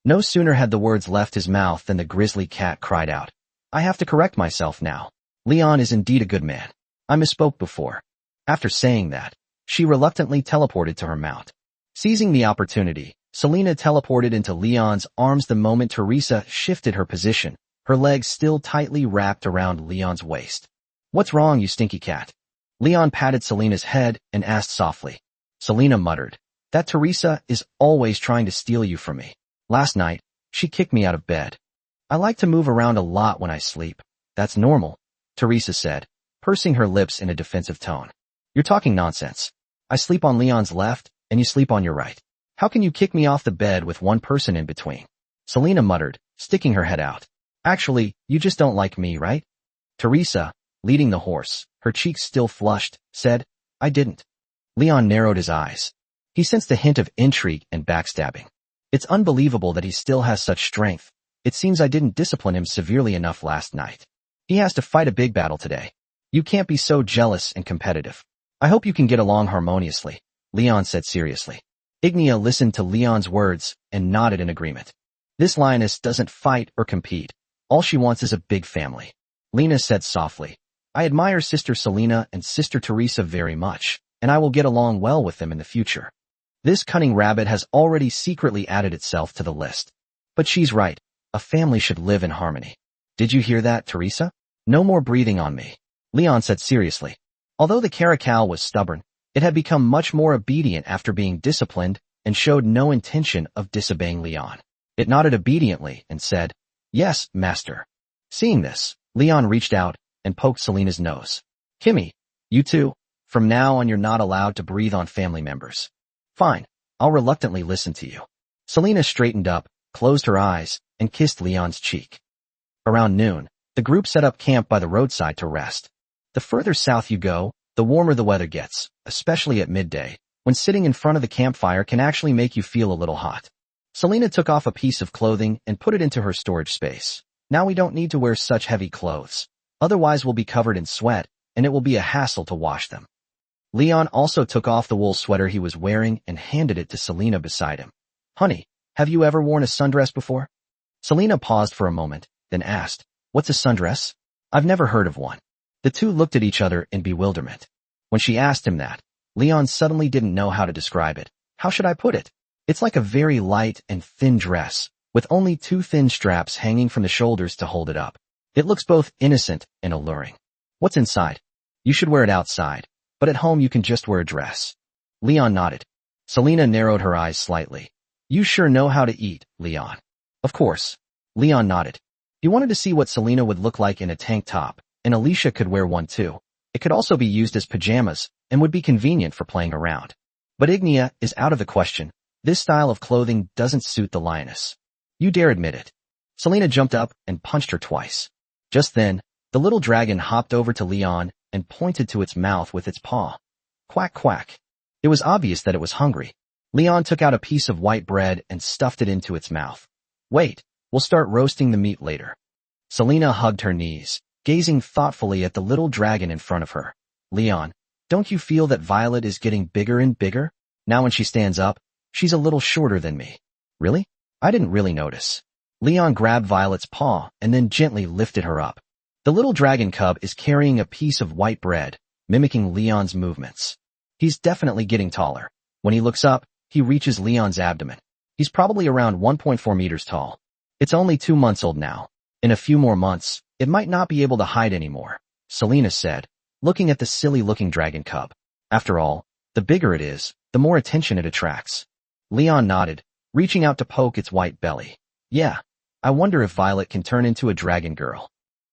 No sooner had the words left his mouth than the grizzly cat cried out. I have to correct myself now. Leon is indeed a good man. I misspoke before. After saying that, she reluctantly teleported to her mount. Seizing the opportunity, Selena teleported into Leon's arms the moment Teresa shifted her position, her legs still tightly wrapped around Leon's waist. What's wrong, you stinky cat? Leon patted Selena's head and asked softly. Selena muttered, That Teresa is always trying to steal you from me. Last night, she kicked me out of bed. I like to move around a lot when I sleep. That's normal, Teresa said, pursing her lips in a defensive tone. You're talking nonsense. I sleep on Leon's left, and you sleep on your right. How can you kick me off the bed with one person in between? Selena muttered, sticking her head out. Actually, you just don't like me, right? Teresa, leading the horse, her cheeks still flushed, said, I didn't. Leon narrowed his eyes. He sensed a hint of intrigue and backstabbing. It's unbelievable that he still has such strength. It seems I didn't discipline him severely enough last night. He has to fight a big battle today. You can't be so jealous and competitive. I hope you can get along harmoniously, Leon said seriously. Ignia listened to Leon's words and nodded in agreement. This lioness doesn't fight or compete. All she wants is a big family. Lena said softly, I admire Sister Selena and Sister Teresa very much, and I will get along well with them in the future. This cunning rabbit has already secretly added itself to the list. But she's right. A family should live in harmony. Did you hear that, Teresa? No more breathing on me, Leon said seriously. Although the caracal was stubborn, it had become much more obedient after being disciplined and showed no intention of disobeying Leon. It nodded obediently and said, Yes, master. Seeing this, Leon reached out and poked Selena's nose. Kimmy, you too. From now on you're not allowed to breathe on family members. Fine, I'll reluctantly listen to you. Selena straightened up, closed her eyes, and kissed Leon's cheek. Around noon, the group set up camp by the roadside to rest. The further south you go, the warmer the weather gets, especially at midday, when sitting in front of the campfire can actually make you feel a little hot. Selena took off a piece of clothing and put it into her storage space. Now we don't need to wear such heavy clothes. Otherwise we'll be covered in sweat, and it will be a hassle to wash them. Leon also took off the wool sweater he was wearing and handed it to Selena beside him. Honey, have you ever worn a sundress before? Selena paused for a moment, then asked, What's a sundress? I've never heard of one. The two looked at each other in bewilderment. When she asked him that, Leon suddenly didn't know how to describe it. How should I put it? It's like a very light and thin dress, with only two thin straps hanging from the shoulders to hold it up. It looks both innocent and alluring. What's inside? You should wear it outside, but at home you can just wear a dress. Leon nodded. Selena narrowed her eyes slightly. You sure know how to eat, Leon. Of course. Leon nodded. He wanted to see what Selena would look like in a tank top, and Alicia could wear one too. It could also be used as pajamas and would be convenient for playing around. But Ignia is out of the question. This style of clothing doesn't suit the lioness. You dare admit it. Selena jumped up and punched her twice. Just then, the little dragon hopped over to Leon and pointed to its mouth with its paw. Quack, quack. It was obvious that it was hungry. Leon took out a piece of white bread and stuffed it into its mouth. Wait, we'll start roasting the meat later. Selena hugged her knees, gazing thoughtfully at the little dragon in front of her. Leon, don't you feel that Violet is getting bigger and bigger? Now when she stands up, she's a little shorter than me. Really? I didn't really notice. Leon grabbed Violet's paw and then gently lifted her up. The little dragon cub is carrying a piece of white bread, mimicking Leon's movements. He's definitely getting taller. When he looks up, he reaches Leon's abdomen. He's probably around 1.4 meters tall. It's only 2 months old now. In a few more months, it might not be able to hide anymore, Selena said, looking at the silly-looking dragon cub. After all, the bigger it is, the more attention it attracts. Leon nodded, reaching out to poke its white belly. Yeah, I wonder if Violet can turn into a dragon girl.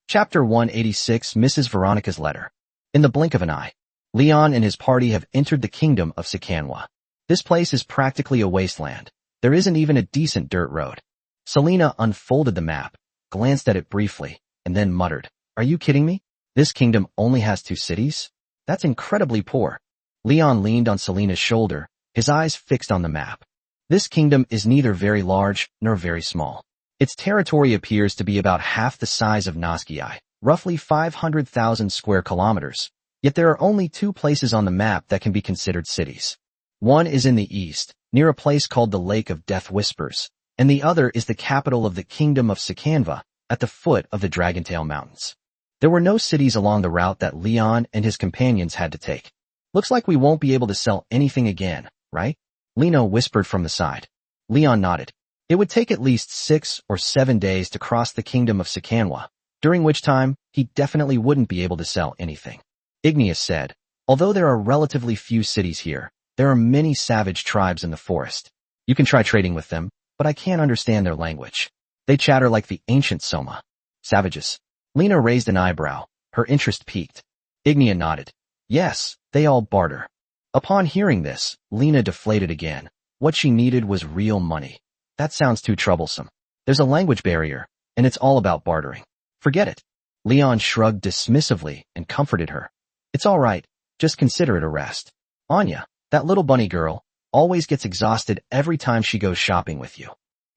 Chapter 186, Mrs. Veronica's Letter. In the blink of an eye, Leon and his party have entered the kingdom of Sikanwa. This place is practically a wasteland. There isn't even a decent dirt road. Selena unfolded the map, glanced at it briefly, and then muttered, "Are you kidding me? This kingdom only has 2 cities? That's incredibly poor." Leon leaned on Selena's shoulder, his eyes fixed on the map. This kingdom is neither very large nor very small. Its territory appears to be about half the size of Nazgii, roughly 500,000 square kilometers. Yet there are only 2 places on the map that can be considered cities. One is in the east, near a place called the Lake of Death Whispers, and the other is the capital of the kingdom of Sikanwa, at the foot of the Dragontail Mountains. There were no cities along the route that Leon and his companions had to take. Looks like we won't be able to sell anything again, right? Lena whispered from the side. Leon nodded. It would take at least 6 or 7 days to cross the kingdom of Sikanwa, during which time he definitely wouldn't be able to sell anything. Igneous said, although there are relatively few cities here, there are many savage tribes in the forest. You can try trading with them, but I can't understand their language. They chatter like the ancient Soma. Savages. Lena raised an eyebrow, her interest piqued. Ignea nodded. Yes, they all barter. Upon hearing this, Lena deflated again. What she needed was real money. That sounds too troublesome. There's a language barrier, and it's all about bartering. Forget it. Leon shrugged dismissively and comforted her. It's all right, just consider it a rest. Anya, that little bunny girl, always gets exhausted every time she goes shopping with you.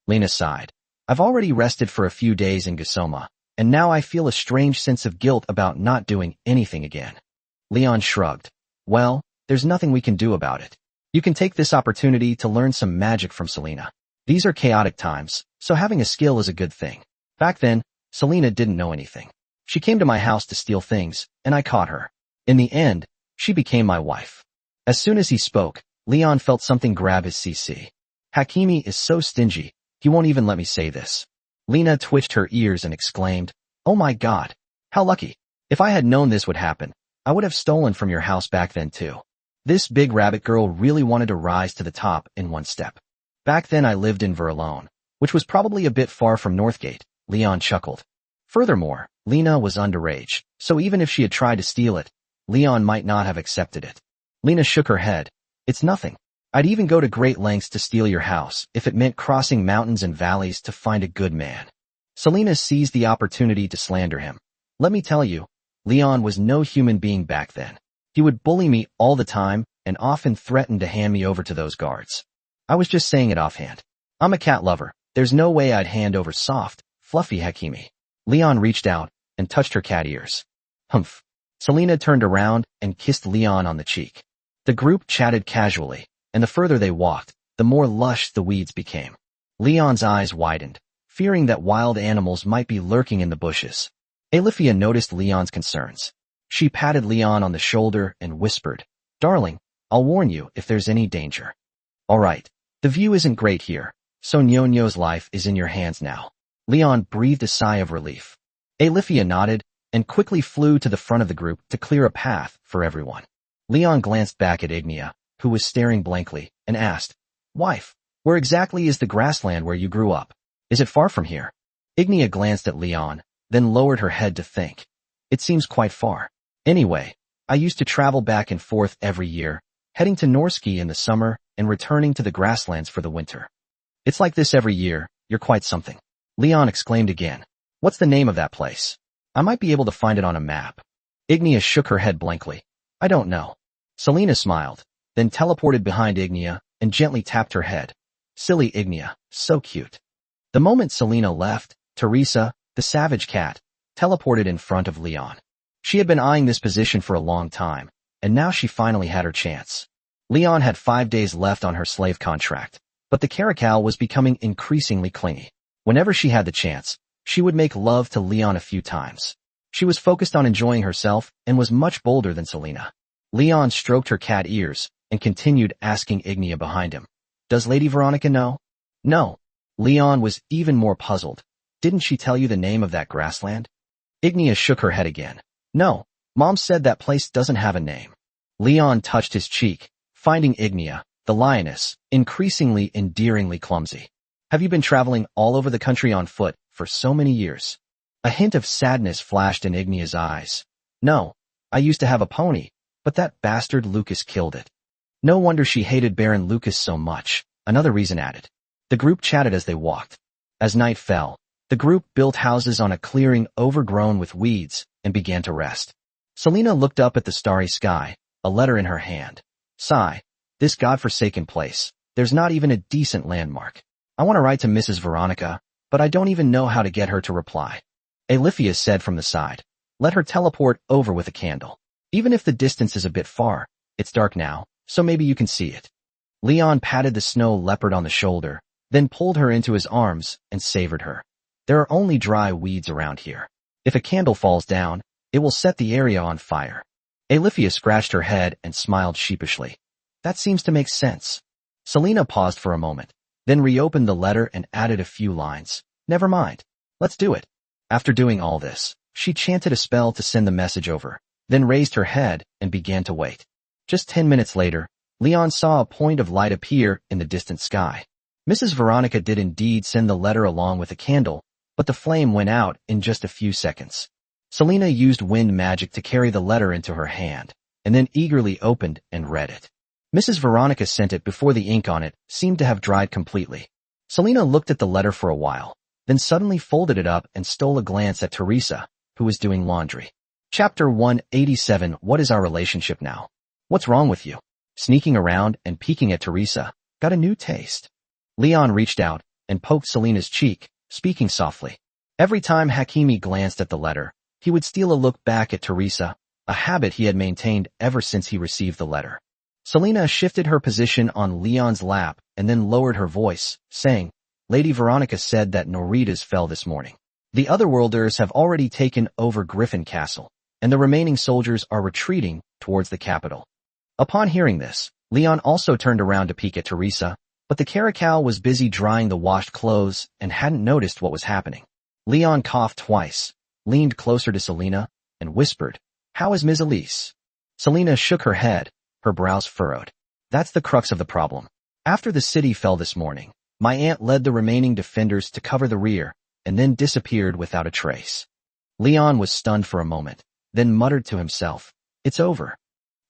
Lena sighed. I've already rested for a few days in Gusoma, and now I feel a strange sense of guilt about not doing anything again. Leon shrugged. Well, there's nothing we can do about it. You can take this opportunity to learn some magic from Selena. These are chaotic times, so having a skill is a good thing. Back then, Selena didn't know anything. She came to my house to steal things, and I caught her. In the end, she became my wife. As soon as he spoke, Leon felt something grab his CC. Hakimi is so stingy, he won't even let me say this. Lena twitched her ears and exclaimed, Oh my God, how lucky. If I had known this would happen, I would have stolen from your house back then too. This big rabbit girl really wanted to rise to the top in one step. Back then I lived in Verlone, which was probably a bit far from Northgate, Leon chuckled. Furthermore, Lena was underage, so even if she had tried to steal it, Leon might not have accepted it. Lena shook her head. It's nothing. I'd even go to great lengths to steal your house if it meant crossing mountains and valleys to find a good man. Selena seized the opportunity to slander him. Let me tell you, Leon was no human being back then. He would bully me all the time and often threatened to hand me over to those guards. I was just saying it offhand. I'm a cat lover. There's no way I'd hand over soft, fluffy Hakimi. Leon reached out and touched her cat ears. Humph. Selena turned around and kissed Leon on the cheek. The group chatted casually, and the further they walked, the more lush the weeds became. Leon's eyes widened, fearing that wild animals might be lurking in the bushes. Alethea noticed Leon's concerns. She patted Leon on the shoulder and whispered, Darling, I'll warn you if there's any danger. All right, the view isn't great here, so Nyonyo's life is in your hands now. Leon breathed a sigh of relief. Alethea nodded and quickly flew to the front of the group to clear a path for everyone. Leon glanced back at Ignea, who was staring blankly, and asked, Wife, where exactly is the grassland where you grew up? Is it far from here? Ignea glanced at Leon, then lowered her head to think. It seems quite far. Anyway, I used to travel back and forth every year, heading to Norski in the summer and returning to the grasslands for the winter. It's like this every year, you're quite something. Leon exclaimed again. What's the name of that place? I might be able to find it on a map. Ignea shook her head blankly. I don't know. Selena smiled, then teleported behind Ignea and gently tapped her head. Silly Ignea, so cute. The moment Selena left, Teresa, the savage cat, teleported in front of Leon. She had been eyeing this position for a long time, and now she finally had her chance. Leon had 5 days left on her slave contract, but the caracal was becoming increasingly clingy. Whenever she had the chance, she would make love to Leon a few times. She was focused on enjoying herself and was much bolder than Selena. Leon stroked her cat ears and continued asking Ignia behind him, "Does Lady Veronica know?" "No." Leon was even more puzzled. "Didn't she tell you the name of that grassland?" Ignia shook her head again. "No, Mom said that place doesn't have a name." Leon touched his cheek, finding Ignia, the lioness, increasingly endearingly clumsy. "Have you been traveling all over the country on foot for so many years?" A hint of sadness flashed in Ignia's eyes. "No, I used to have a pony, but that bastard Lucas killed it." No wonder she hated Baron Lucas so much, another reason added. The group chatted as they walked. As night fell, the group built houses on a clearing overgrown with weeds and began to rest. Selena looked up at the starry sky, a letter in her hand. "Sigh, this godforsaken place. There's not even a decent landmark. I want to write to Mrs. Veronica, but I don't even know how to get her to reply." Aliphius said from the side, "Let her teleport over with a candle. Even if the distance is a bit far, it's dark now, so maybe you can see it." Leon patted the snow leopard on the shoulder, then pulled her into his arms and savored her. "There are only dry weeds around here. If a candle falls down, it will set the area on fire." Aliphius scratched her head and smiled sheepishly. "That seems to make sense." Selena paused for a moment, then reopened the letter and added a few lines. "Never mind. Let's do it." After doing all this, she chanted a spell to send the message over, then raised her head and began to wait. Just 10 minutes later, Leon saw a point of light appear in the distant sky. Mrs. Veronica did indeed send the letter along with a candle, but the flame went out in just a few seconds. Selena used wind magic to carry the letter into her hand, and then eagerly opened and read it. Mrs. Veronica sent it before the ink on it seemed to have dried completely. Selena looked at the letter for a while, then suddenly folded it up and stole a glance at Teresa, who was doing laundry. Chapter 187. What is our relationship now? What's wrong with you? Sneaking around and peeking at Teresa. Got a new taste. Leon reached out and poked Selena's cheek, speaking softly. Every time Hakimi glanced at the letter, he would steal a look back at Teresa, a habit he had maintained ever since he received the letter. Selena shifted her position on Leon's lap and then lowered her voice, saying, "Lady Veronica said that Noritas fell this morning. The Otherworlders have already taken over Griffin Castle, and the remaining soldiers are retreating towards the capital." Upon hearing this, Leon also turned around to peek at Teresa, but the caracal was busy drying the washed clothes and hadn't noticed what was happening. Leon coughed twice, leaned closer to Selena, and whispered, "How is Ms. Elise?" Selena shook her head, her brows furrowed. "That's the crux of the problem. After the city fell this morning, my aunt led the remaining defenders to cover the rear, and then disappeared without a trace." Leon was stunned for a moment, then muttered to himself, "It's over."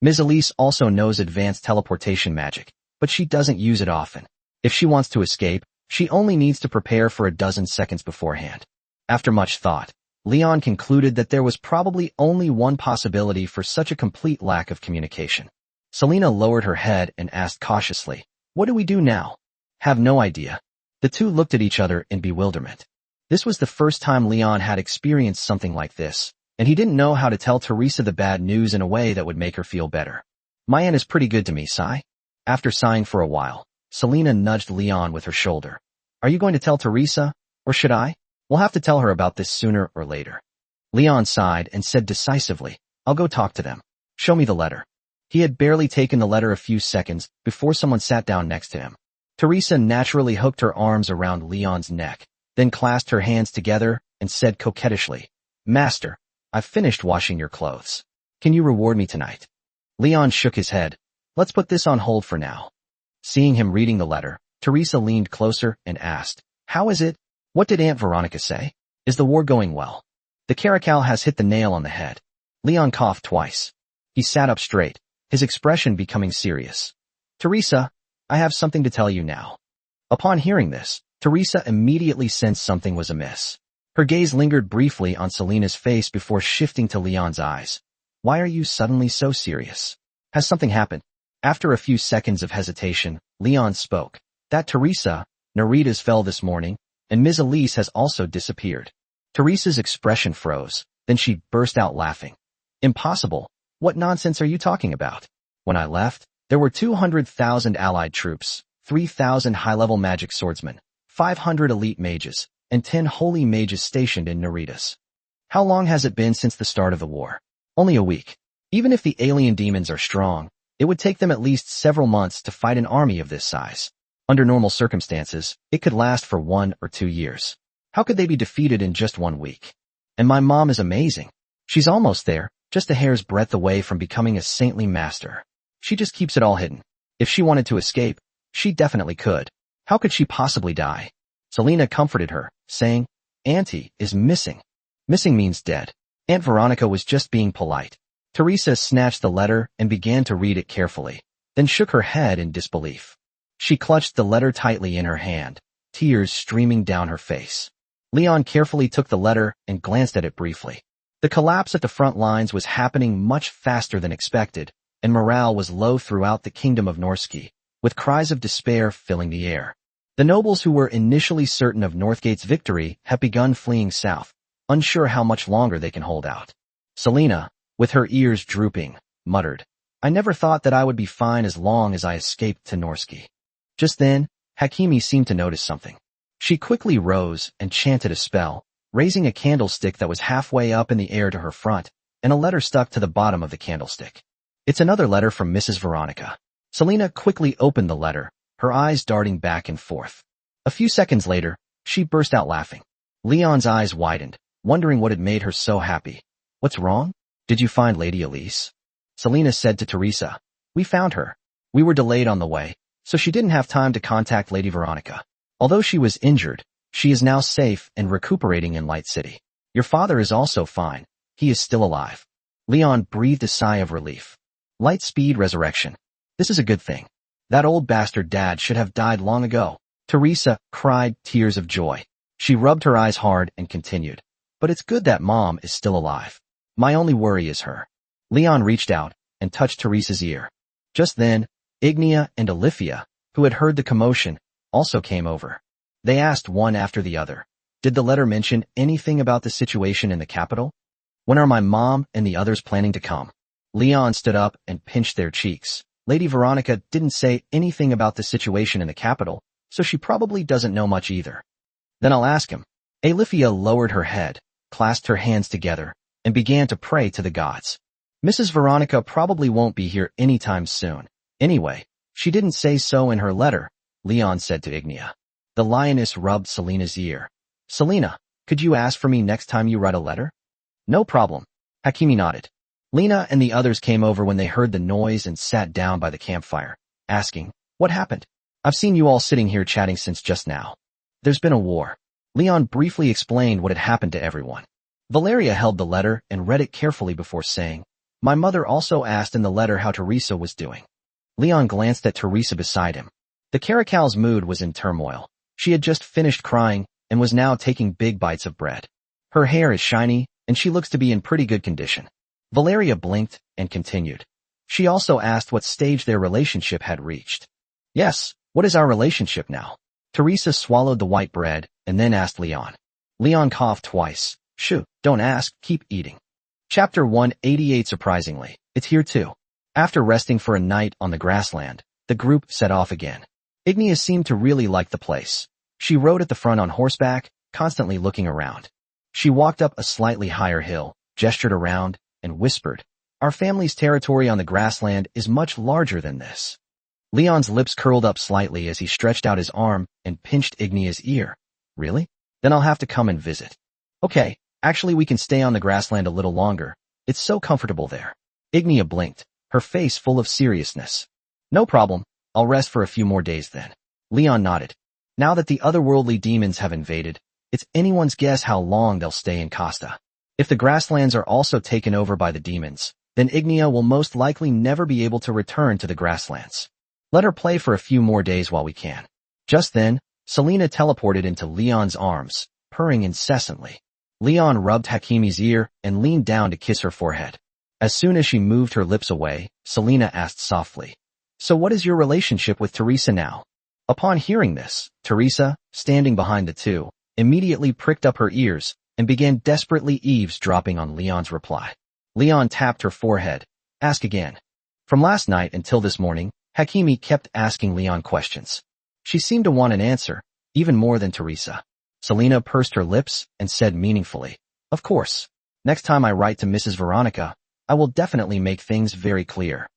Ms. Elise also knows advanced teleportation magic, but she doesn't use it often. If she wants to escape, she only needs to prepare for a dozen seconds beforehand. After much thought, Leon concluded that there was probably only one possibility for such a complete lack of communication. Selena lowered her head and asked cautiously, "What do we do now?" "Have no idea." The two looked at each other in bewilderment. This was the first time Leon had experienced something like this, and he didn't know how to tell Teresa the bad news in a way that would make her feel better. "My aunt is pretty good to me, sigh." After sighing for a while, Selena nudged Leon with her shoulder. "Are you going to tell Teresa, or should I? We'll have to tell her about this sooner or later." Leon sighed and said decisively, "I'll go talk to them. Show me the letter." He had barely taken the letter a few seconds before someone sat down next to him. Teresa naturally hooked her arms around Leon's neck, then clasped her hands together and said coquettishly, "Master, I've finished washing your clothes. Can you reward me tonight?" Leon shook his head. "Let's put this on hold for now." Seeing him reading the letter, Teresa leaned closer and asked, "How is it? What did Aunt Veronica say? Is the war going well?" "The caracal has hit the nail on the head." Leon coughed twice. He sat up straight, his expression becoming serious. "Teresa, I have something to tell you now." Upon hearing this, Teresa immediately sensed something was amiss. Her gaze lingered briefly on Selena's face before shifting to Leon's eyes. "Why are you suddenly so serious? Has something happened?" After a few seconds of hesitation, Leon spoke. "That Teresa, Noritas fell this morning, and Ms. Elise has also disappeared." Teresa's expression froze, then she burst out laughing. "Impossible. What nonsense are you talking about? When I left, There were 200,000 allied troops, 3,000 high-level magic swordsmen, 500 elite mages, and 10 holy mages stationed in Naritas. How long has it been since the start of the war? Only a week. Even if the alien demons are strong, it would take them at least several months to fight an army of this size. Under normal circumstances, it could last for 1 or 2 years. How could they be defeated in just 1 week? And my mom is amazing. She's almost there, just a hair's breadth away from becoming a saintly master. She just keeps it all hidden. If she wanted to escape, she definitely could. How could she possibly die? Selena comforted her, saying, Auntie is missing. Missing means dead. Aunt Veronica was just being polite. Teresa snatched the letter and began to read it carefully, then shook her head in disbelief. She clutched the letter tightly in her hand, tears streaming down her face. Leon carefully took the letter and glanced at it briefly. The collapse at the front lines was happening much faster than expected, and morale was low throughout the kingdom of Norski, with cries of despair filling the air. The nobles who were initially certain of Northgate's victory have begun fleeing south, unsure how much longer they can hold out. Selena, with her ears drooping, muttered, I never thought that I would be fine as long as I escaped to Norski. Just then, Hakimi seemed to notice something. She quickly rose and chanted a spell, raising a candlestick that was halfway up in the air to her front, and a letter stuck to the bottom of the candlestick. It's another letter from Mrs. Veronica. Selena quickly opened the letter, her eyes darting back and forth. A few seconds later, she burst out laughing. Leon's eyes widened, wondering what had made her so happy. What's wrong? Did you find Lady Elise? Selena said to Teresa. We found her. We were delayed on the way, so she didn't have time to contact Lady Veronica. Although she was injured, she is now safe and recuperating in Light City. Your father is also fine. He is still alive. Leon breathed a sigh of relief. Light speed resurrection. This is a good thing. That old bastard dad should have died long ago. Teresa cried tears of joy. She rubbed her eyes hard and continued. But it's good that mom is still alive. My only worry is her. Leon reached out and touched Teresa's ear. Just then, Ignia and Olivia, who had heard the commotion, also came over. They asked one after the other, did the letter mention anything about the situation in the capital? When are my mom and the others planning to come? Leon stood up and pinched their cheeks. Lady Veronica didn't say anything about the situation in the capital, so she probably doesn't know much either. Then I'll ask him. Olivia lowered her head, clasped her hands together, and began to pray to the gods. Mrs. Veronica probably won't be here anytime soon. Anyway, she didn't say so in her letter, Leon said to Ignia. The lioness rubbed Selena's ear. Selena, could you ask for me next time you write a letter? No problem. Hakimi nodded. Lena and the others came over when they heard the noise and sat down by the campfire, asking, what happened? I've seen you all sitting here chatting since just now. There's been a war. Leon briefly explained what had happened to everyone. Valeria held the letter and read it carefully before saying, my mother also asked in the letter how Teresa was doing. Leon glanced at Teresa beside him. The Caracal's mood was in turmoil. She had just finished crying and was now taking big bites of bread. Her hair is shiny, and she looks to be in pretty good condition. Valeria blinked and continued. She also asked what stage their relationship had reached. Yes, what is our relationship now? Teresa swallowed the white bread and then asked Leon. Leon coughed twice. Shoo, don't ask, keep eating. Chapter 188. Surprisingly, it's here too. After resting for a night on the grassland, the group set off again. Ignia seemed to really like the place. She rode at the front on horseback, constantly looking around. She walked up a slightly higher hill, gestured around, and whispered, our family's territory on the grassland is much larger than this. Leon's lips curled up slightly as he stretched out his arm and pinched Ignia's ear. Really? Then I'll have to come and visit. Okay, actually we can stay on the grassland a little longer. It's so comfortable there. Ignia blinked, her face full of seriousness. No problem. I'll rest for a few more days then. Leon nodded. Now that the otherworldly demons have invaded, it's anyone's guess how long they'll stay in Costa. If the grasslands are also taken over by the demons, then Ignia will most likely never be able to return to the grasslands. Let her play for a few more days while we can. Just then, Selena teleported into Leon's arms, purring incessantly. Leon rubbed Hakimi's ear and leaned down to kiss her forehead. As soon as she moved her lips away, Selena asked softly, so what is your relationship with Teresa now? Upon hearing this, Teresa, standing behind the two, immediately pricked up her ears and began desperately eavesdropping on Leon's reply. Leon tapped her forehead. Ask again. From last night until this morning, Hakimi kept asking Leon questions. She seemed to want an answer, even more than Teresa. Selena pursed her lips and said meaningfully, "Of course. Next time I write to Mrs. Veronica, I will definitely make things very clear."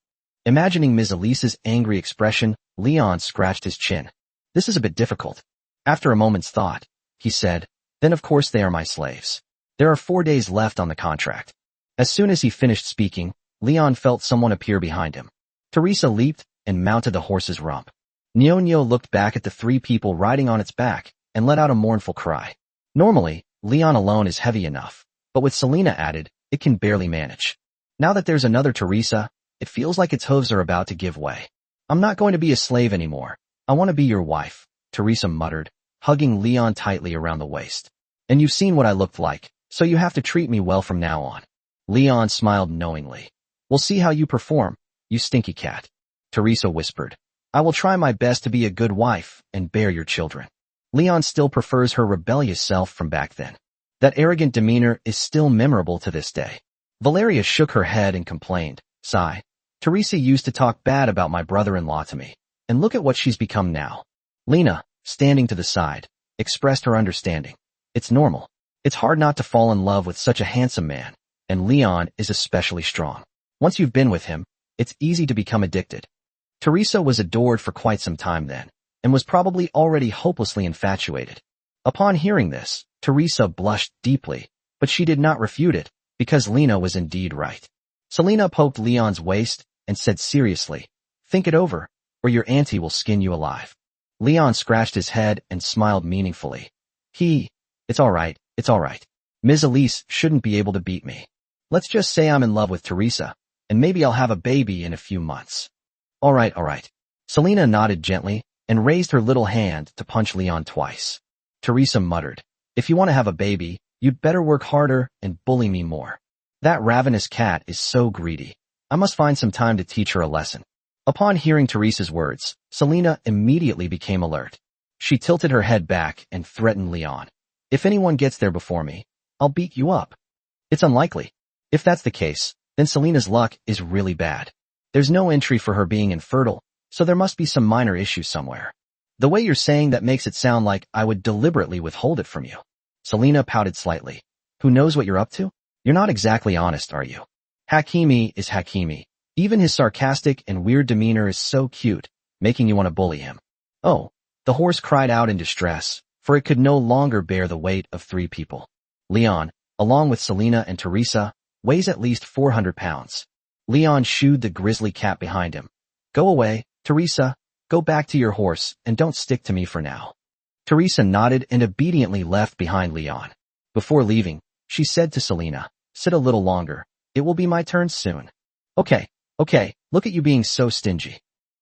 Imagining Ms. Elise's angry expression, Leon scratched his chin. "This is a bit difficult." After a moment's thought, he said, "Then of course they are my slaves. There are 4 days left on the contract." As soon as he finished speaking, Leon felt someone appear behind him. Teresa leaped and mounted the horse's rump. Nyo looked back at the 3 people riding on its back and let out a mournful cry. Normally, Leon alone is heavy enough, but with Selena added, it can barely manage. Now that there's another Teresa, it feels like its hooves are about to give way. "I'm not going to be a slave anymore. I want to be your wife," Teresa muttered, hugging Leon tightly around the waist. "And you've seen what I looked like, so you have to treat me well from now on." Leon smiled knowingly. "We'll see how you perform, you stinky cat." Teresa whispered, "I will try my best to be a good wife and bear your children." Leon still prefers her rebellious self from back then. That arrogant demeanor is still memorable to this day. Valeria shook her head and complained, "Sigh. Teresa used to talk bad about my brother-in-law to me, and look at what she's become now." Lena, standing to the side, expressed her understanding. "It's normal. It's hard not to fall in love with such a handsome man, and Leon is especially strong. Once you've been with him, it's easy to become addicted." Teresa was adored for quite some time then, and was probably already hopelessly infatuated. Upon hearing this, Teresa blushed deeply, but she did not refute it, because Lena was indeed right. Selena poked Leon's waist and said seriously, "Think it over, or your auntie will skin you alive." Leon scratched his head and smiled meaningfully. It's all right. Ms. Elise shouldn't be able to beat me. Let's just say I'm in love with Teresa, and maybe I'll have a baby in a few months." All right. Selena nodded gently and raised her little hand to punch Leon twice. Teresa muttered, "If you want to have a baby, you'd better work harder and bully me more. That ravenous cat is so greedy. I must find some time to teach her a lesson." Upon hearing Teresa's words, Selena immediately became alert. She tilted her head back and threatened Leon. "If anyone gets there before me, I'll beat you up." It's unlikely. If that's the case, then Selena's luck is really bad. There's no entry for her being infertile, so there must be some minor issue somewhere. The way you're saying that makes it sound like I would deliberately withhold it from you. Selena pouted slightly. "Who knows what you're up to? You're not exactly honest, are you?" Hakimi is Hakimi. Even his sarcastic and weird demeanor is so cute, making you want to bully him. "Oh," the horse cried out in distress, for it could no longer bear the weight of 3 people. Leon, along with Selena and Teresa, weighs at least 400 pounds. Leon shooed the grizzly cat behind him. "Go away, Teresa. Go back to your horse and don't stick to me for now." Teresa nodded and obediently left behind Leon. Before leaving, she said to Selena, "Sit a little longer. It will be my turn soon." Okay, look at you being so stingy."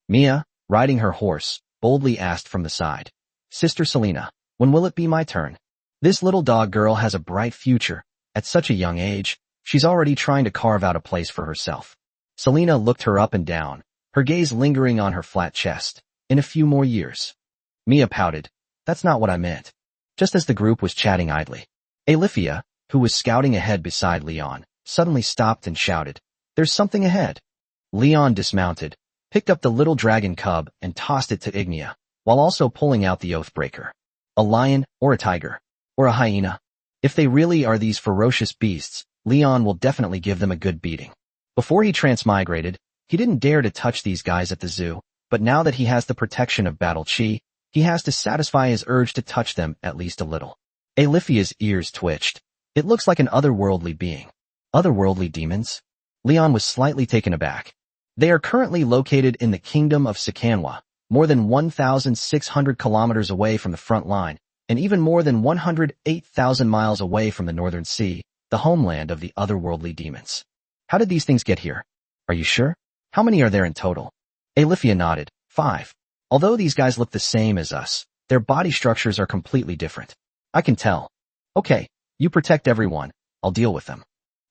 Mia, riding her horse, boldly asked from the side, "Sister Selena, when will it be my turn? This little dog girl has a bright future. At such a young age, she's already trying to carve out a place for herself." Selena looked her up and down, her gaze lingering on her flat chest. "In a few more years." Mia pouted, "That's not what I meant." Just as the group was chatting idly, Alifia, who was scouting ahead beside Leon, suddenly stopped and shouted, "There's something ahead." Leon dismounted, picked up the little dragon cub and tossed it to Ignia, while also pulling out the Oathbreaker. A lion, or a tiger, or a hyena. If they really are these ferocious beasts, Leon will definitely give them a good beating. Before he transmigrated, he didn't dare to touch these guys at the zoo, but now that he has the protection of Battle Chi, he has to satisfy his urge to touch them at least a little. Alifia's ears twitched. It looks like an otherworldly being. Otherworldly demons? Leon was slightly taken aback. They are currently located in the kingdom of Sakanwa, more than 1,600 kilometers away from the front line, and even more than 108,000 miles away from the Northern Sea, the homeland of the otherworldly demons. How did these things get here? Are you sure? How many are there in total? Alifia nodded. 5. Although these guys look the same as us, their body structures are completely different. I can tell. Okay, you protect everyone. I'll deal with them.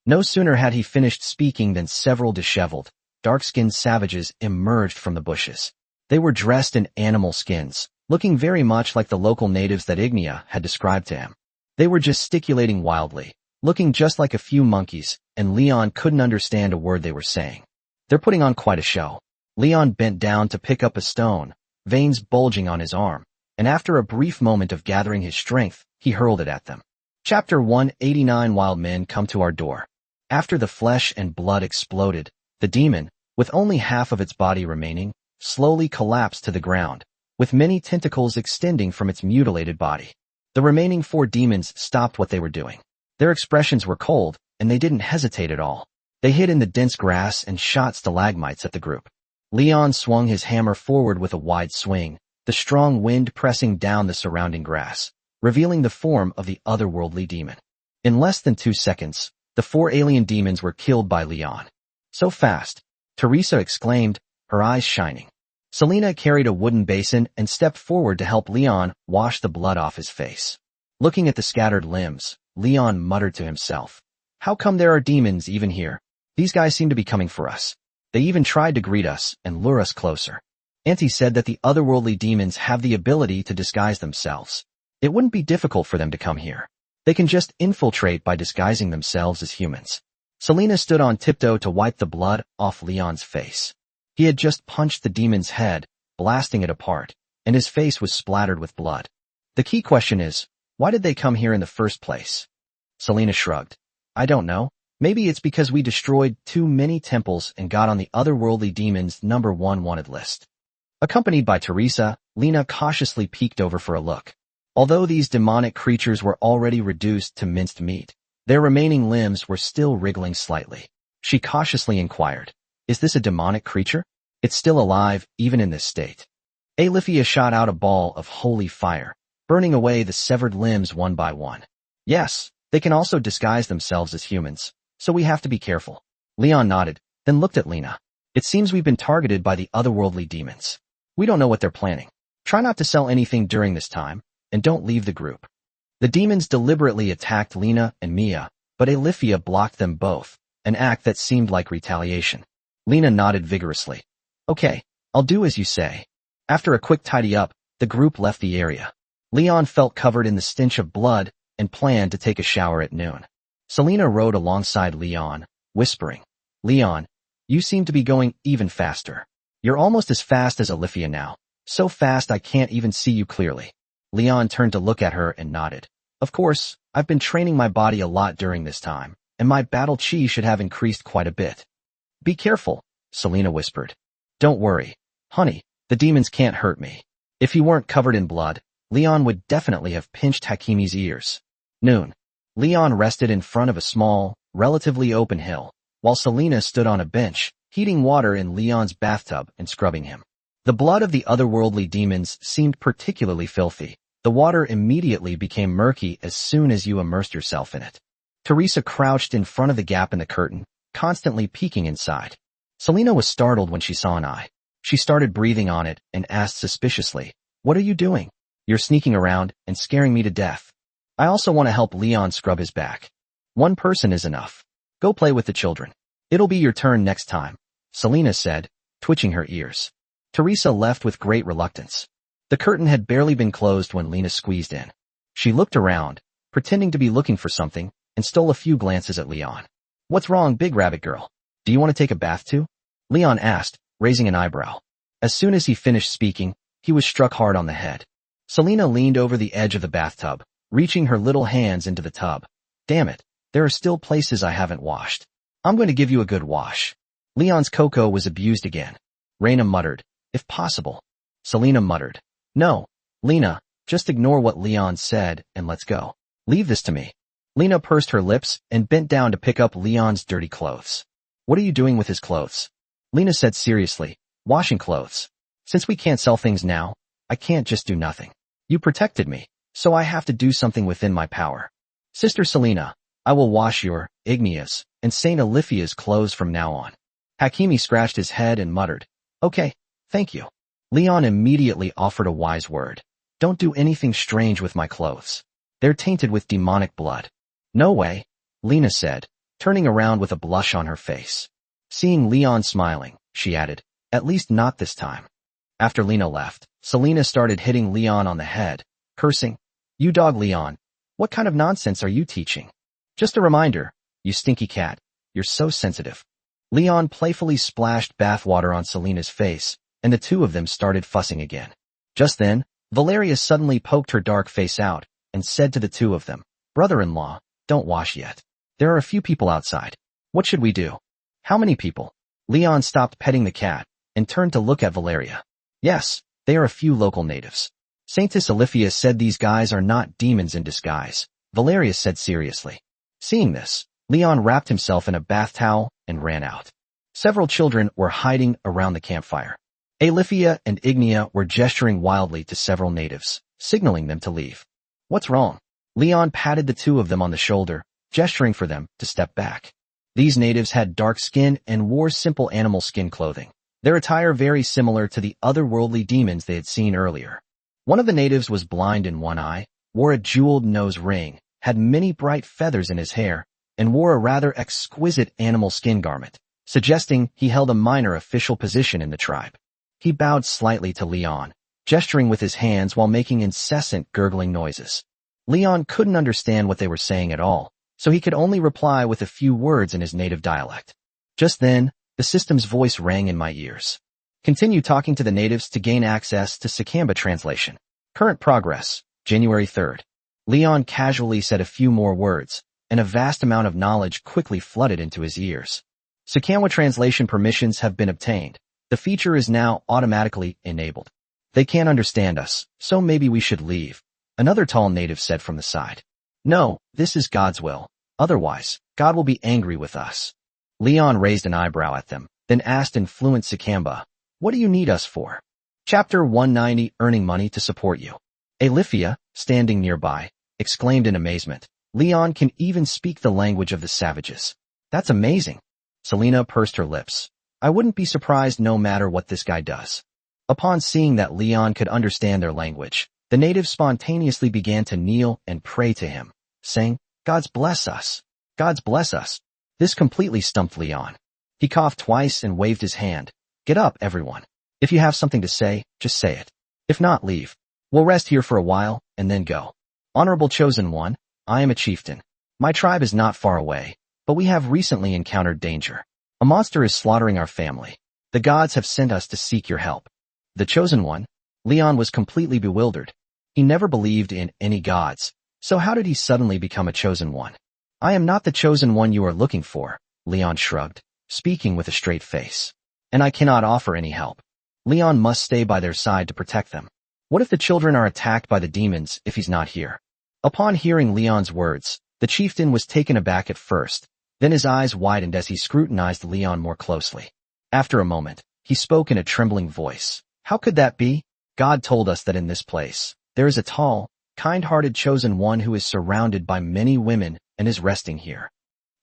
No sooner had he finished speaking than several disheveled, dark-skinned savages emerged from the bushes. They were dressed in animal skins, looking very much like the local natives that Ignia had described to him. They were gesticulating wildly, looking just like a few monkeys, and Leon couldn't understand a word they were saying. They're putting on quite a show. Leon bent down to pick up a stone, veins bulging on his arm, and after a brief moment of gathering his strength, he hurled it at them. Chapter 189. Wild men come to our door. After the flesh and blood exploded, the demon, with only half of its body remaining, slowly collapsed to the ground, with many tentacles extending from its mutilated body. The remaining 4 demons stopped what they were doing. Their expressions were cold, and they didn't hesitate at all. They hid in the dense grass and shot stalagmites at the group. Leon swung his hammer forward with a wide swing, the strong wind pressing down the surrounding grass, revealing the form of the otherworldly demon. In less than 2 seconds, the 4 alien demons were killed by Leon. So fast, Teresa exclaimed, her eyes shining. Selena carried a wooden basin and stepped forward to help Leon wash the blood off his face. Looking at the scattered limbs, Leon muttered to himself, "How come there are demons even here? These guys seem to be coming for us. They even tried to greet us and lure us closer." Auntie said that the otherworldly demons have the ability to disguise themselves. It wouldn't be difficult for them to come here. They can just infiltrate by disguising themselves as humans. Selena stood on tiptoe to wipe the blood off Leon's face. He had just punched the demon's head, blasting it apart, and his face was splattered with blood. The key question is, why did they come here in the first place? Selena shrugged. I don't know. Maybe it's because we destroyed too many temples and got on the otherworldly demons' #1 wanted list. Accompanied by Teresa, Lena cautiously peeked over for a look. Although these demonic creatures were already reduced to minced meat, their remaining limbs were still wriggling slightly. She cautiously inquired, "Is this a demonic creature? It's still alive, even in this state." Alethea shot out a ball of holy fire, burning away the severed limbs one by one. "Yes, they can also disguise themselves as humans, so we have to be careful." Leon nodded, then looked at Lena. "It seems we've been targeted by the otherworldly demons. We don't know what they're planning. Try not to sell anything during this time, and don't leave the group." The demons deliberately attacked Lena and Mia, but Alethea blocked them both, an act that seemed like retaliation. Lena nodded vigorously. "Okay, I'll do as you say." After a quick tidy up, the group left the area. Leon felt covered in the stench of blood and planned to take a shower at noon. Selena rode alongside Leon, whispering, "Leon, you seem to be going even faster. You're almost as fast as Alethea now. So fast I can't even see you clearly." Leon turned to look at her and nodded. "Of course, I've been training my body a lot during this time, and my battle chi should have increased quite a bit." "Be careful," Selena whispered. "Don't worry, honey, the demons can't hurt me." If he weren't covered in blood, Leon would definitely have pinched Hakimi's ears. Noon. Leon rested in front of a small, relatively open hill, while Selena stood on a bench, heating water in Leon's bathtub and scrubbing him. The blood of the otherworldly demons seemed particularly filthy. The water immediately became murky as soon as you immersed yourself in it. Teresa crouched in front of the gap in the curtain, constantly peeking inside. Selena was startled when she saw an eye. She started breathing on it and asked suspiciously, "What are you doing? You're sneaking around and scaring me to death." "I also want to help Leon scrub his back." "One person is enough. Go play with the children. It'll be your turn next time," Selena said, twitching her ears. Teresa left with great reluctance. The curtain had barely been closed when Lena squeezed in. She looked around, pretending to be looking for something, and stole a few glances at Leon. "What's wrong, big rabbit girl? Do you want to take a bath too?" Leon asked, raising an eyebrow. As soon as he finished speaking, he was struck hard on the head. Selena leaned over the edge of the bathtub, reaching her little hands into the tub. "Damn it, there are still places I haven't washed. I'm going to give you a good wash." Leon's cocoa was abused again. Raina muttered, "If possible." Selena muttered, "No, Lena, just ignore what Leon said and let's go. Leave this to me." Lena pursed her lips and bent down to pick up Leon's dirty clothes. "What are you doing with his clothes?" Lena said seriously, "Washing clothes. Since we can't sell things now, I can't just do nothing. You protected me, so I have to do something within my power. Sister Selena, I will wash your, Ignea's, and Saint Alethea's clothes from now on." Hakimi scratched his head and muttered, "Okay, thank you." Leon immediately offered a wise word. "Don't do anything strange with my clothes. They're tainted with demonic blood." "No way," Lena said, turning around with a blush on her face. Seeing Leon smiling, she added, "At least not this time." After Lena left, Selena started hitting Leon on the head, cursing, "You dog Leon, what kind of nonsense are you teaching? Just a reminder, you stinky cat, you're so sensitive." Leon playfully splashed bathwater on Selena's face, and the two of them started fussing again. Just then, Valeria suddenly poked her dark face out and said to the two of them, "Brother-in-law, don't wash yet. There are a few people outside. What should we do?" "How many people?" Leon stopped petting the cat and turned to look at Valeria. "Yes, they are a few local natives." "Saintess Alifia said these guys are not demons in disguise," Valeria said seriously. Seeing this, Leon wrapped himself in a bath towel and ran out. Several children were hiding around the campfire. Alifia and Ignia were gesturing wildly to several natives, signaling them to leave. "What's wrong?" Leon patted the two of them on the shoulder, gesturing for them to step back. These natives had dark skin and wore simple animal skin clothing, their attire very similar to the otherworldly demons they had seen earlier. One of the natives was blind in one eye, wore a jeweled nose ring, had many bright feathers in his hair, and wore a rather exquisite animal skin garment, suggesting he held a minor official position in the tribe. He bowed slightly to Leon, gesturing with his hands while making incessant gurgling noises. Leon couldn't understand what they were saying at all, so he could only reply with a few words in his native dialect. Just then, the system's voice rang in my ears. "Continue talking to the natives to gain access to Sakamba translation. Current progress, January 3rd. Leon casually said a few more words, and a vast amount of knowledge quickly flooded into his ears. Sakamba translation permissions have been obtained. The feature is now automatically enabled. They can't understand us, so maybe we should leave," another tall native said from the side. "No, this is God's will. Otherwise, God will be angry with us." Leon raised an eyebrow at them, then asked in fluent Sakamba, "What do you need us for?" Chapter 190, Earning Money to Support You. Alifia, standing nearby, exclaimed in amazement, "Leon can even speak the language of the savages. That's amazing." Selena pursed her lips. "I wouldn't be surprised no matter what this guy does." Upon seeing that Leon could understand their language, the natives spontaneously began to kneel and pray to him, saying, "God's bless us. God's bless us." This completely stumped Leon. He coughed twice and waved his hand. "Get up, everyone. If you have something to say, just say it. If not, leave. We'll rest here for a while, and then go. Honorable Chosen One, I am a chieftain. My tribe is not far away, but we have recently encountered danger. A monster is slaughtering our family. The gods have sent us to seek your help." The Chosen One? Leon was completely bewildered. He never believed in any gods, so how did he suddenly become a Chosen One? "I am not the Chosen One you are looking for," Leon shrugged, speaking with a straight face. "And I cannot offer any help. Leon must stay by their side to protect them. What if the children are attacked by the demons if he's not here?" Upon hearing Leon's words, the chieftain was taken aback at first, then his eyes widened as he scrutinized Leon more closely. After a moment, he spoke in a trembling voice. "How could that be? God told us that in this place, there is a tall, kind-hearted Chosen One who is surrounded by many women and is resting here.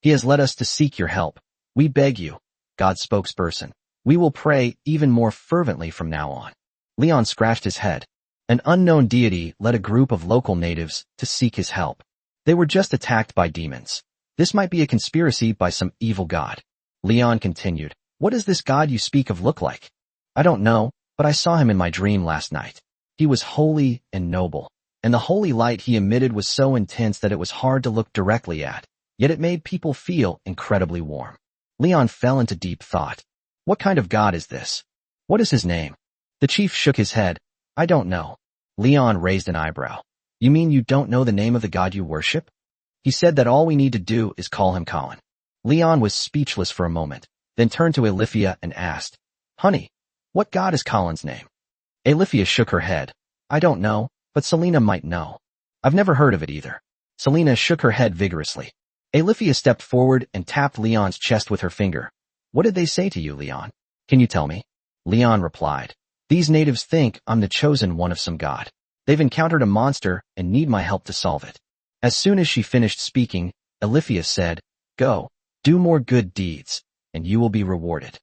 He has led us to seek your help. We beg you, God's spokesperson. We will pray even more fervently from now on." Leon scratched his head. An unknown deity led a group of local natives to seek his help. They were just attacked by demons. This might be a conspiracy by some evil god. Leon continued, "What does this god you speak of look like?" "I don't know, but I saw him in my dream last night. He was holy and noble, and the holy light he emitted was so intense that it was hard to look directly at, yet it made people feel incredibly warm." Leon fell into deep thought. What kind of god is this? What is his name? The chief shook his head. "I don't know." Leon raised an eyebrow. "You mean you don't know the name of the god you worship?" He said that all we need to do is call him Colin. Leon was speechless for a moment, then turned to Alifia and asked, "Honey, what god is Colin's name?" Alifia shook her head. "I don't know, but Selena might know." "I've never heard of it either." Selena shook her head vigorously. Alifia stepped forward and tapped Leon's chest with her finger. "What did they say to you, Leon? Can you tell me?" Leon replied, "These natives think I'm the chosen one of some god. They've encountered a monster and need my help to solve it." As soon as she finished speaking, Alifia said, "Go, do more good deeds, and you will be rewarded."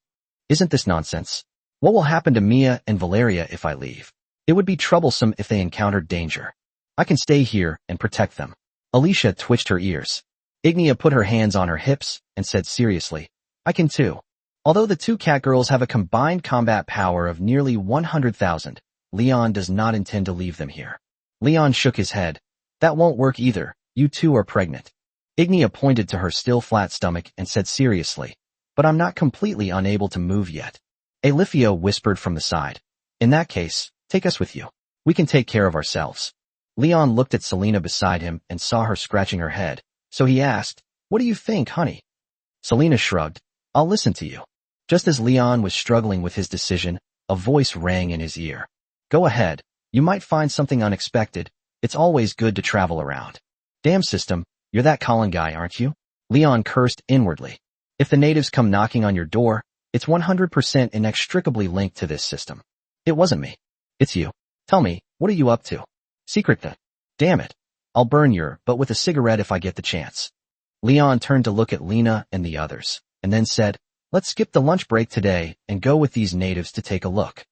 "Isn't this nonsense? What will happen to Mia and Valeria if I leave? It would be troublesome if they encountered danger. I can stay here and protect them." Alicia twitched her ears. Ignia put her hands on her hips and said seriously, "I can too." Although the two catgirls have a combined combat power of nearly 100,000, Leon does not intend to leave them here. Leon shook his head. "That won't work either. You two are pregnant." Ignia pointed to her still flat stomach and said seriously, but I'm not completely unable to move yet. Alifia whispered from the side. In that case, take us with you. We can take care of ourselves. Leon looked at Selena beside him and saw her scratching her head, so he asked, What do you think, honey? Selena shrugged. I'll listen to you. Just as Leon was struggling with his decision, a voice rang in his ear. Go ahead. You might find something unexpected. It's always good to travel around. Damn system, you're that Colin guy, aren't you? Leon cursed inwardly. If the natives come knocking on your door, it's 100% inextricably linked to this system. It wasn't me. It's you. Tell me, what are you up to? Secret that. Damn it. I'll burn your butt with a cigarette if I get the chance. Leon turned to look at Lena and the others, and then said, Let's skip the lunch break today and go with these natives to take a look.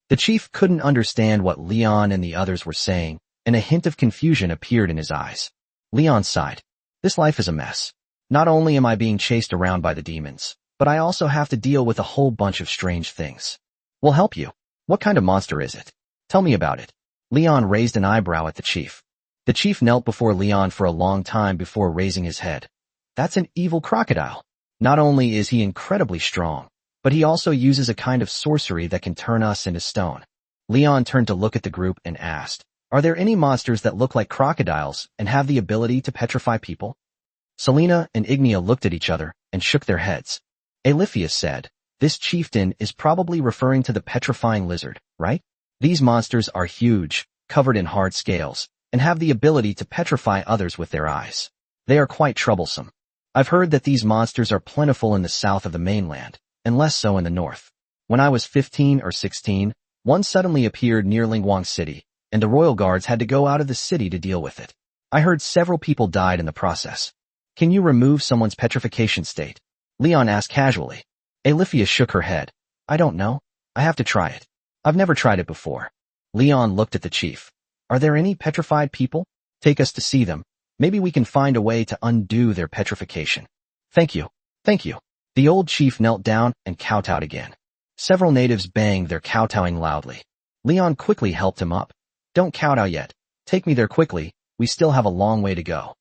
The chief couldn't understand what Leon and the others were saying, and a hint of confusion appeared in his eyes. Leon sighed. This life is a mess. Not only am I being chased around by the demons, but I also have to deal with a whole bunch of strange things. We'll help you. What kind of monster is it? Tell me about it. Leon raised an eyebrow at the chief. The chief knelt before Leon for a long time before raising his head. That's an evil crocodile. Not only is he incredibly strong, but he also uses a kind of sorcery that can turn us into stone. Leon turned to look at the group and asked, Are there any monsters that look like crocodiles and have the ability to petrify people? Selena and Ignia looked at each other and shook their heads. Alifia said, This chieftain is probably referring to the petrifying lizard, right? These monsters are huge, covered in hard scales, and have the ability to petrify others with their eyes. They are quite troublesome. I've heard that these monsters are plentiful in the south of the mainland, and less so in the north. When I was 15 or 16, one suddenly appeared near Lingwang City, and the royal guards had to go out of the city to deal with it. I heard several people died in the process. Can you remove someone's petrification state? Leon asked casually. Alifia shook her head. I don't know. I have to try it. I've never tried it before. Leon looked at the chief. Are there any petrified people? Take us to see them. Maybe we can find a way to undo their petrification. Thank you. Thank you. The old chief knelt down and kowtowed again. Several natives banged their kowtowing loudly. Leon quickly helped him up. Don't kowtow yet. Take me there quickly. We still have a long way to go.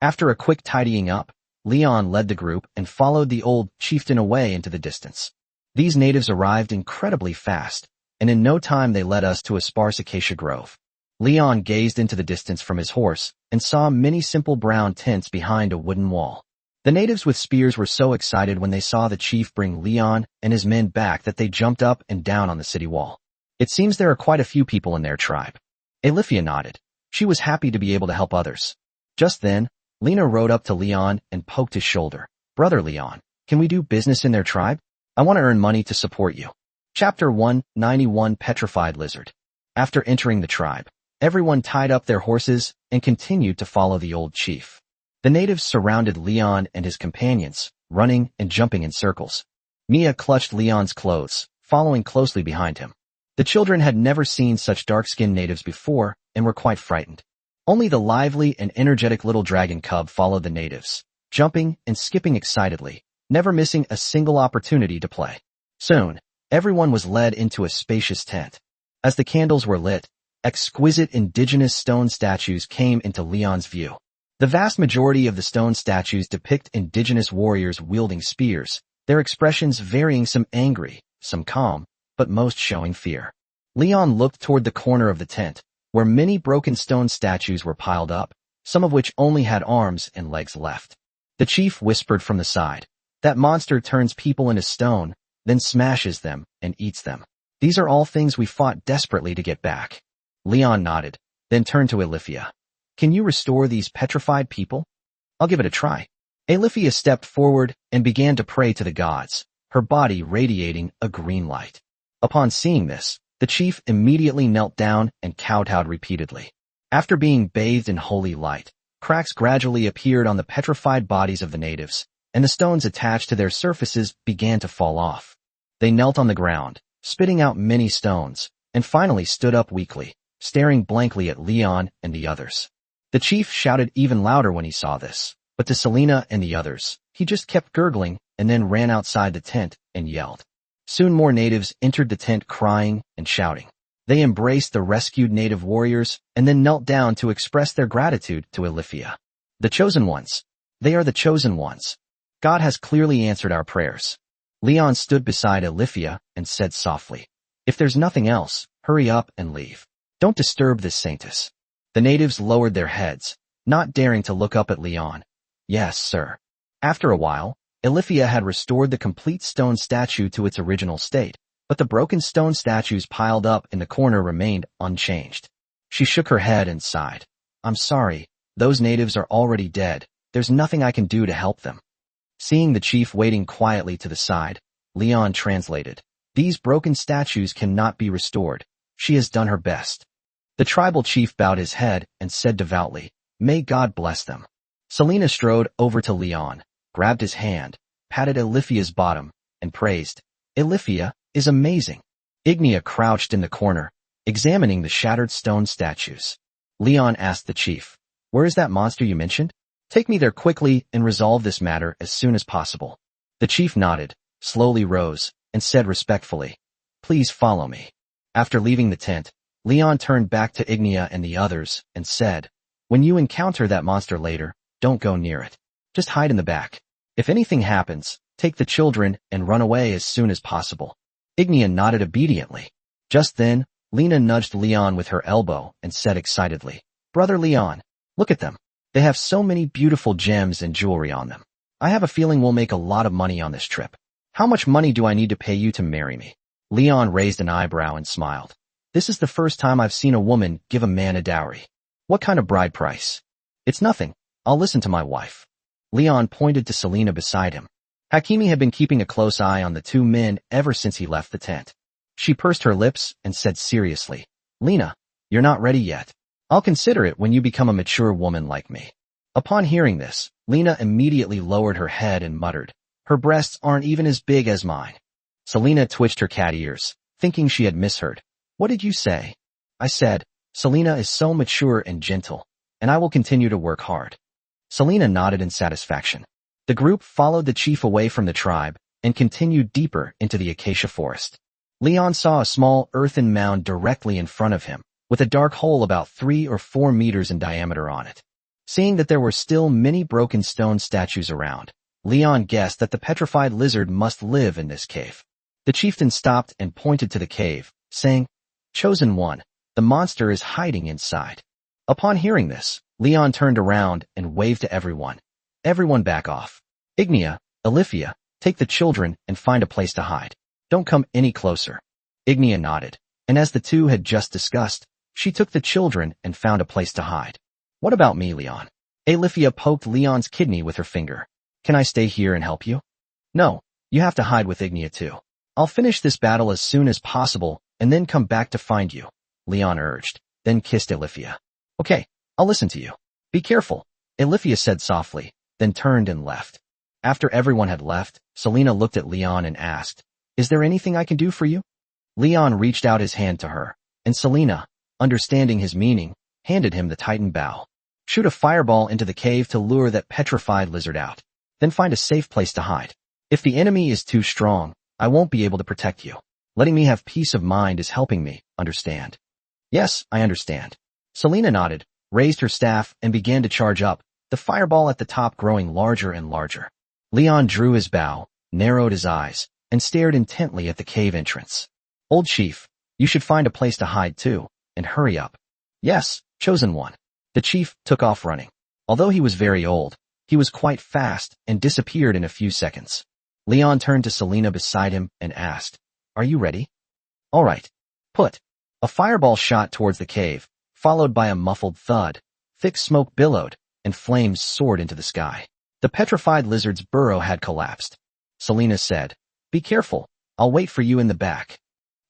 After a quick tidying up, Leon led the group and followed the old chieftain away into the distance. These natives arrived incredibly fast, and in no time they led us to a sparse acacia grove. Leon gazed into the distance from his horse and saw many simple brown tents behind a wooden wall. The natives with spears were so excited when they saw the chief bring Leon and his men back that they jumped up and down on the city wall. It seems there are quite a few people in their tribe. Alifia nodded. She was happy to be able to help others. Just then, Lena rode up to Leon and poked his shoulder. Brother Leon, can we do business in their tribe? I want to earn money to support you. Chapter 191 Petrified Lizard. After entering the tribe, everyone tied up their horses and continued to follow the old chief. The natives surrounded Leon and his companions, running and jumping in circles. Mia clutched Leon's clothes, following closely behind him. The children had never seen such dark-skinned natives before and were quite frightened. Only the lively and energetic little dragon cub followed the natives, jumping and skipping excitedly, never missing a single opportunity to play. Soon, everyone was led into a spacious tent. As the candles were lit, exquisite indigenous stone statues came into Leon's view. The vast majority of the stone statues depict indigenous warriors wielding spears, their expressions varying, some angry, some calm, but most showing fear. Leon looked toward the corner of the tent, where many broken stone statues were piled up, some of which only had arms and legs left. The chief whispered from the side, That monster turns people into stone, then smashes them and eats them. These are all things we fought desperately to get back. Leon nodded, then turned to Alifia. Can you restore these petrified people? I'll give it a try. Alifia stepped forward and began to pray to the gods, her body radiating a green light. Upon seeing this, the chief immediately knelt down and kowtowed repeatedly. After being bathed in holy light, cracks gradually appeared on the petrified bodies of the natives, and the stones attached to their surfaces began to fall off. They knelt on the ground, spitting out many stones, and finally stood up weakly, staring blankly at Leon and the others. The chief shouted even louder when he saw this, but to Selena and the others, he just kept gurgling and then ran outside the tent and yelled. Soon more natives entered the tent crying and shouting. They embraced the rescued native warriors and then knelt down to express their gratitude to Alifia. The chosen ones. They are the chosen ones. God has clearly answered our prayers. Leon stood beside Olivia and said softly, "If there's nothing else, hurry up and leave. Don't disturb this saintess." The natives lowered their heads, not daring to look up at Leon. "Yes, sir." After a while, Olivia had restored the complete stone statue to its original state, but the broken stone statues piled up in the corner remained unchanged. She shook her head and sighed. "I'm sorry, those natives are already dead. There's nothing I can do to help them." Seeing the chief waiting quietly to the side, Leon translated, "These broken statues cannot be restored. She has done her best." The tribal chief bowed his head and said devoutly, "May God bless them." Selena strode over to Leon, grabbed his hand, patted Olivia's bottom, and praised, "Olivia is amazing." Ignia crouched in the corner, examining the shattered stone statues. Leon asked the chief, "Where is that monster you mentioned? Take me there quickly and resolve this matter as soon as possible." The chief nodded, slowly rose, and said respectfully, "Please follow me." After leaving the tent, Leon turned back to Ignia and the others and said, "When you encounter that monster later, don't go near it. Just hide in the back. If anything happens, take the children and run away as soon as possible." Ignia nodded obediently. Just then, Lena nudged Leon with her elbow and said excitedly, "Brother Leon, look at them. They have so many beautiful gems and jewelry on them. I have a feeling we'll make a lot of money on this trip. How much money do I need to pay you to marry me?" Leon raised an eyebrow and smiled. "This is the first time I've seen a woman give a man a dowry. What kind of bride price?" "It's nothing. I'll listen to my wife." Leon pointed to Selena beside him. Hakimi had been keeping a close eye on the two men ever since he left the tent. She pursed her lips and said seriously, "Lena, you're not ready yet. I'll consider it when you become a mature woman like me." Upon hearing this, Lena immediately lowered her head and muttered, "Her breasts aren't even as big as mine." Selena twitched her cat ears, thinking she had misheard. "What did you say?" "I said, Selena is so mature and gentle, and I will continue to work hard." Selena nodded in satisfaction. The group followed the chief away from the tribe and continued deeper into the acacia forest. Leon saw a small earthen mound directly in front of him, with a dark hole about 3 or 4 meters in diameter on it. Seeing that there were still many broken stone statues around, Leon guessed that the petrified lizard must live in this cave. The chieftain stopped and pointed to the cave, saying, "Chosen one, the monster is hiding inside." Upon hearing this, Leon turned around and waved to everyone. "Everyone back off. Ignia, Olivia, take the children and find a place to hide. Don't come any closer." Ignia nodded, and as the two had just discussed, she took the children and found a place to hide. "What about me, Leon?" Olivia poked Leon's kidney with her finger. "Can I stay here and help you?" "No, you have to hide with Ignia too. I'll finish this battle as soon as possible and then come back to find you," Leon urged, then kissed Olivia. "Okay, I'll listen to you. Be careful," Olivia said softly, then turned and left. After everyone had left, Selena looked at Leon and asked, "Is there anything I can do for you?" Leon reached out his hand to her, and Selena, understanding his meaning, handed him the Titan bow. "Shoot a fireball into the cave to lure that petrified lizard out. Then find a safe place to hide. If the enemy is too strong, I won't be able to protect you. Letting me have peace of mind is helping me, understand?" "Yes, I understand." Selena nodded, raised her staff, and began to charge up, the fireball at the top growing larger and larger. Leon drew his bow, narrowed his eyes, and stared intently at the cave entrance. "Old chief, you should find a place to hide too, and hurry up." "Yes, chosen one." The chief took off running. Although he was very old, he was quite fast and disappeared in a few seconds. Leon turned to Selena beside him and asked, "Are you ready?" "All right. Put." A fireball shot towards the cave, followed by a muffled thud. Thick smoke billowed, and flames soared into the sky. The petrified lizard's burrow had collapsed. Selena said, "Be careful, I'll wait for you in the back."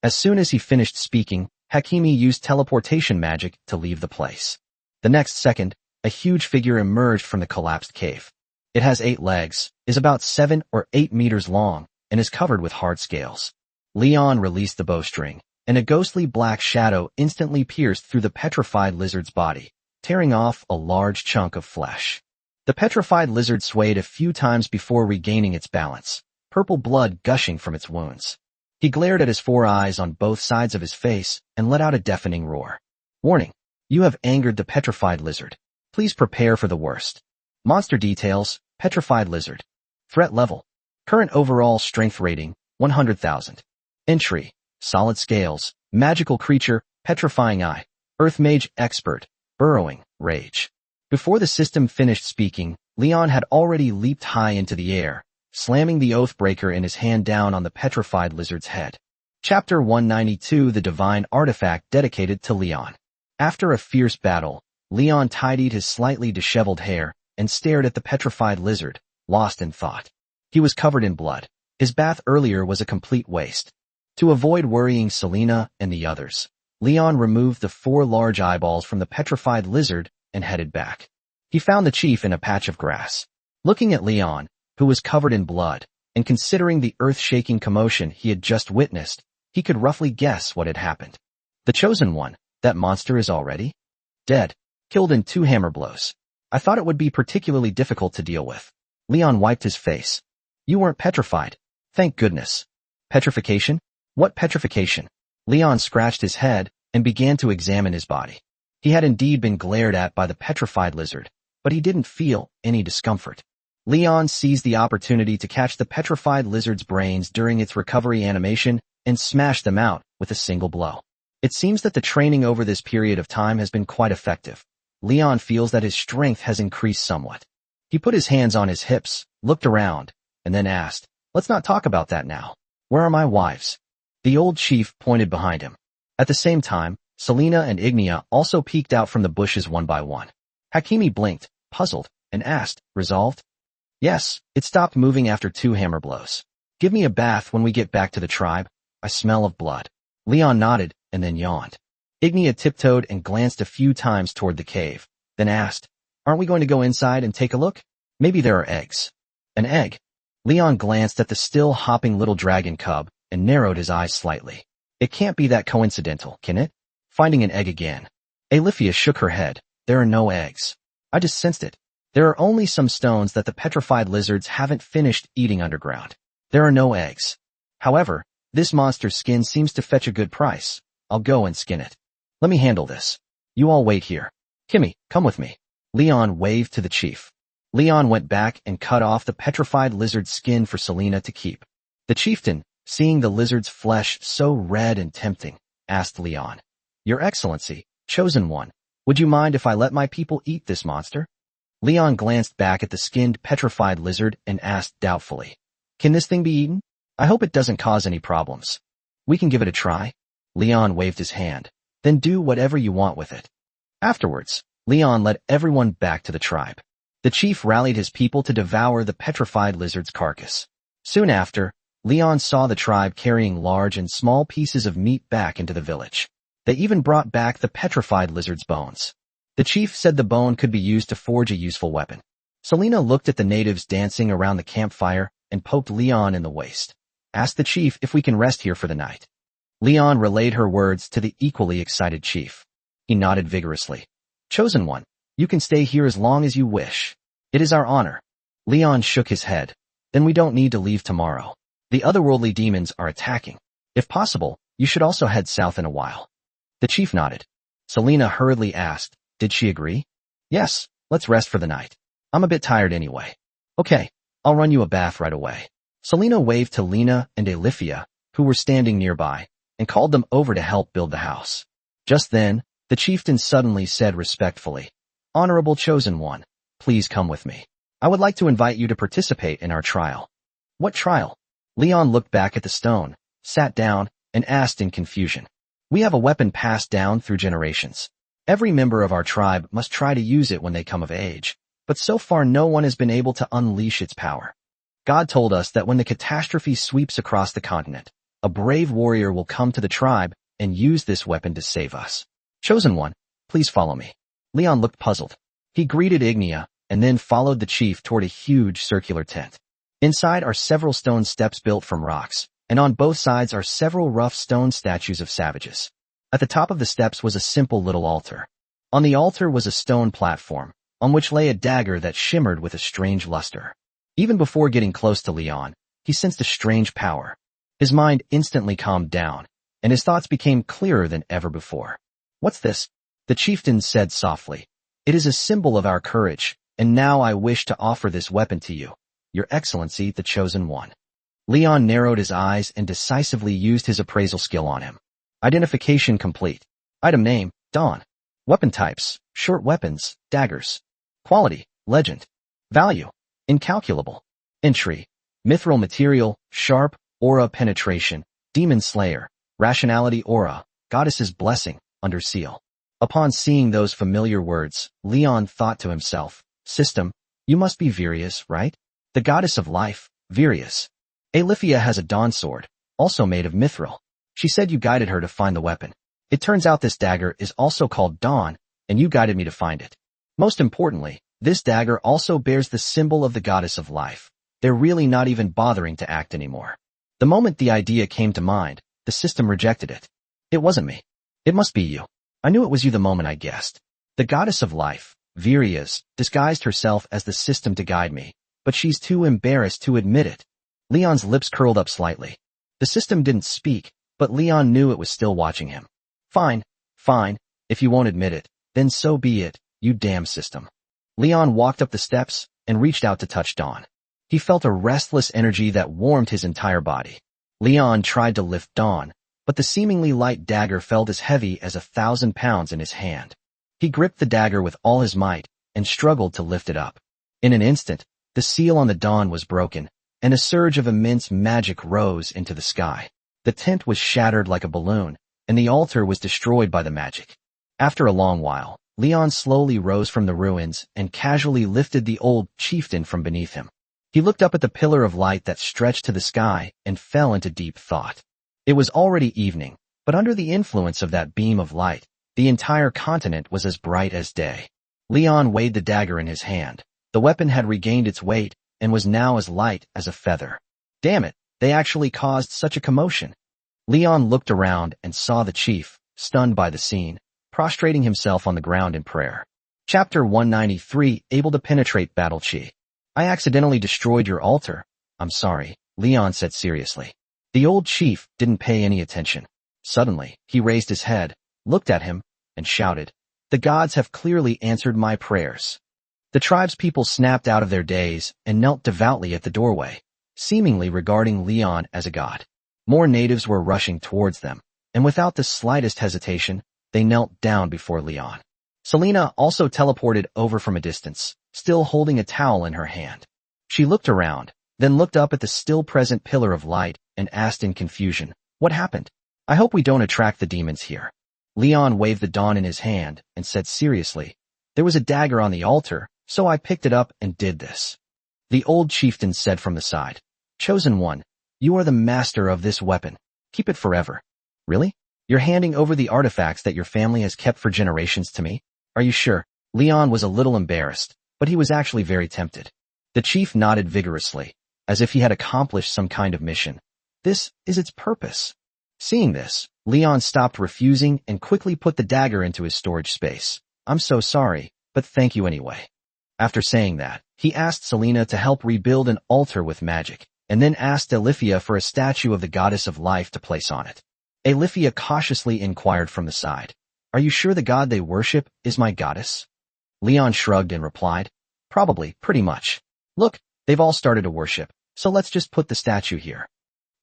As soon as he finished speaking, Hakimi used teleportation magic to leave the place. The next second, a huge figure emerged from the collapsed cave. It has 8 legs, is about 7 or 8 meters long, and is covered with hard scales. Leon released the bowstring, and a ghostly black shadow instantly pierced through the petrified lizard's body, tearing off a large chunk of flesh. The petrified lizard swayed a few times before regaining its balance, purple blood gushing from its wounds. He glared at his 4 eyes on both sides of his face and let out a deafening roar. "Warning! You have angered the petrified lizard. Please prepare for the worst." Monster details, petrified lizard. Threat level: Current overall strength rating, 100,000. Entry, solid scales, magical creature, petrifying eye, earth mage expert, burrowing, rage. Before the system finished speaking, Leon had already leaped high into the air, slamming the Oathbreaker in his hand down on the petrified lizard's head. Chapter 192, the divine artifact dedicated to Leon. After a fierce battle, Leon tidied his slightly disheveled hair and stared at the petrified lizard, lost in thought. He was covered in blood. His bath earlier was a complete waste. To avoid worrying Selena and the others, Leon removed the 4 large eyeballs from the petrified lizard and headed back. He found the chief in a patch of grass. Looking at Leon, who was covered in blood, and considering the earth-shaking commotion he had just witnessed, he could roughly guess what had happened. The Chosen One, that monster is already dead, killed in 2 hammer blows. I thought it would be particularly difficult to deal with. Leon wiped his face. You weren't petrified. Thank goodness. Petrification? What petrification? Leon scratched his head and began to examine his body. He had indeed been glared at by the petrified lizard, but he didn't feel any discomfort. Leon seized the opportunity to catch the petrified lizard's brains during its recovery animation and smashed them out with a single blow. It seems that the training over this period of time has been quite effective. Leon feels that his strength has increased somewhat. He put his hands on his hips, looked around, and then asked, "Let's not talk about that now. Where are my wives?" The old chief pointed behind him. At the same time, Selena and Ignia also peeked out from the bushes one by one. Hakimi blinked, puzzled, and asked, "Resolved?" "Yes, it stopped moving after 2 hammer blows. Give me a bath when we get back to the tribe. I smell of blood." Leon nodded and then yawned. Ignia tiptoed and glanced a few times toward the cave, then asked, "Aren't we going to go inside and take a look? Maybe there are eggs." "An egg?" Leon glanced at the still hopping little dragon cub and narrowed his eyes slightly. "It can't be that coincidental, can it? Finding an egg again." Alethea shook her head. "There are no eggs. I just sensed it. There are only some stones that the petrified lizards haven't finished eating underground. There are no eggs. However, this monster's skin seems to fetch a good price. I'll go and skin it. Let me handle this. You all wait here. Kimmy, come with me." Leon waved to the chief. Leon went back and cut off the petrified lizard's skin for Selena to keep. The chieftain, seeing the lizard's flesh so red and tempting, asked Leon, "Your Excellency, Chosen One, would you mind if I let my people eat this monster?" Leon glanced back at the skinned petrified lizard and asked doubtfully, "Can this thing be eaten? I hope it doesn't cause any problems. We can give it a try." Leon waved his hand. "Then do whatever you want with it." Afterwards, Leon led everyone back to the tribe. The chief rallied his people to devour the petrified lizard's carcass. Soon after, Leon saw the tribe carrying large and small pieces of meat back into the village. They even brought back the petrified lizard's bones. The chief said the bone could be used to forge a useful weapon. Selena looked at the natives dancing around the campfire and poked Leon in the waist. "Ask the chief if we can rest here for the night." Leon relayed her words to the equally excited chief. He nodded vigorously. "Chosen One, you can stay here as long as you wish. It is our honor." Leon shook his head. "Then we don't need to leave tomorrow. The otherworldly demons are attacking. If possible, you should also head south in a while." The chief nodded. Selena hurriedly asked, "Did she agree?" "Yes, let's rest for the night. I'm a bit tired anyway." "Okay, I'll run you a bath right away." Selena waved to Lena and Alethea, who were standing nearby, and called them over to help build the house. Just then, the chieftain suddenly said respectfully, "Honorable Chosen One, please come with me. I would like to invite you to participate in our trial." "What trial?" Leon looked back at the stone, sat down, and asked in confusion. "We have a weapon passed down through generations. Every member of our tribe must try to use it when they come of age, but so far no one has been able to unleash its power. God told us that when the catastrophe sweeps across the continent, a brave warrior will come to the tribe and use this weapon to save us. Chosen One, please follow me." Leon looked puzzled. He greeted Ignia and then followed the chief toward a huge circular tent. Inside are several stone steps built from rocks, and on both sides are several rough stone statues of savages. At the top of the steps was a simple little altar. On the altar was a stone platform, on which lay a dagger that shimmered with a strange luster. Even before getting close to Leon, he sensed a strange power. His mind instantly calmed down, and his thoughts became clearer than ever before. "What's this?" the chieftain said softly. "It is a symbol of our courage, and now I wish to offer this weapon to you. Your Excellency, the Chosen One. Leon narrowed his eyes and decisively used his appraisal skill on him. Identification complete. Item name, Dawn. Weapon types, short weapons, daggers. Quality, legend. Value, incalculable. Entry, mithril material, sharp, aura penetration, demon slayer, rationality aura, goddess's blessing, under seal. Upon seeing those familiar words, Leon thought to himself, System, you must be Virius, right? The goddess of life, Virius. Alifia has a dawn sword, also made of mithril. She said you guided her to find the weapon. It turns out this dagger is also called Dawn, and you guided me to find it. Most importantly, this dagger also bears the symbol of the goddess of life. They're really not even bothering to act anymore. The moment the idea came to mind, the system rejected it. It wasn't me. It must be you. I knew it was you the moment I guessed. The goddess of life, Virius, disguised herself as the system to guide me, but she's too embarrassed to admit it. Leon's lips curled up slightly. The system didn't speak, but Leon knew it was still watching him. Fine, if you won't admit it, then so be it, you damn system. Leon walked up the steps and reached out to touch Dawn. He felt a restless energy that warmed his entire body. Leon tried to lift Dawn, but the seemingly light dagger felt as heavy as 1,000 pounds in his hand. He gripped the dagger with all his might and struggled to lift it up. In an instant, the seal on the Dawn was broken, and a surge of immense magic rose into the sky. The tent was shattered like a balloon, and the altar was destroyed by the magic. After a long while, Leon slowly rose from the ruins and casually lifted the old chieftain from beneath him. He looked up at the pillar of light that stretched to the sky and fell into deep thought. It was already evening, but under the influence of that beam of light, the entire continent was as bright as day. Leon weighed the dagger in his hand. The weapon had regained its weight and was now as light as a feather. Damn it, they actually caused such a commotion. Leon looked around and saw the chief, stunned by the scene, prostrating himself on the ground in prayer. Chapter 193, Able to Penetrate Battle Chi. I accidentally destroyed your altar. I'm sorry, Leon said seriously. The old chief didn't pay any attention. Suddenly, he raised his head, looked at him, and shouted, The gods have clearly answered my prayers. The tribespeople snapped out of their daze and knelt devoutly at the doorway, seemingly regarding Leon as a god. More natives were rushing towards them, and without the slightest hesitation, they knelt down before Leon. Selena also teleported over from a distance, still holding a towel in her hand. She looked around, then looked up at the still-present pillar of light and asked in confusion, What happened? I hope we don't attract the demons here. Leon waved the dawn in his hand and said seriously, There was a dagger on the altar, so I picked it up and did this. The old chieftain said from the side, Chosen One, you are the master of this weapon. Keep it forever. Really? You're handing over the artifacts that your family has kept for generations to me? Are you sure? Leon was a little embarrassed, but he was actually very tempted. The chief nodded vigorously, as if he had accomplished some kind of mission. This is its purpose. Seeing this, Leon stopped refusing and quickly put the dagger into his storage space. I'm so sorry, but thank you anyway. After saying that, he asked Selena to help rebuild an altar with magic, and then asked Alifia for a statue of the goddess of life to place on it. Alifia cautiously inquired from the side, Are you sure the god they worship is my goddess? Leon shrugged and replied, Probably, pretty much. Look, they've all started to worship, so let's just put the statue here.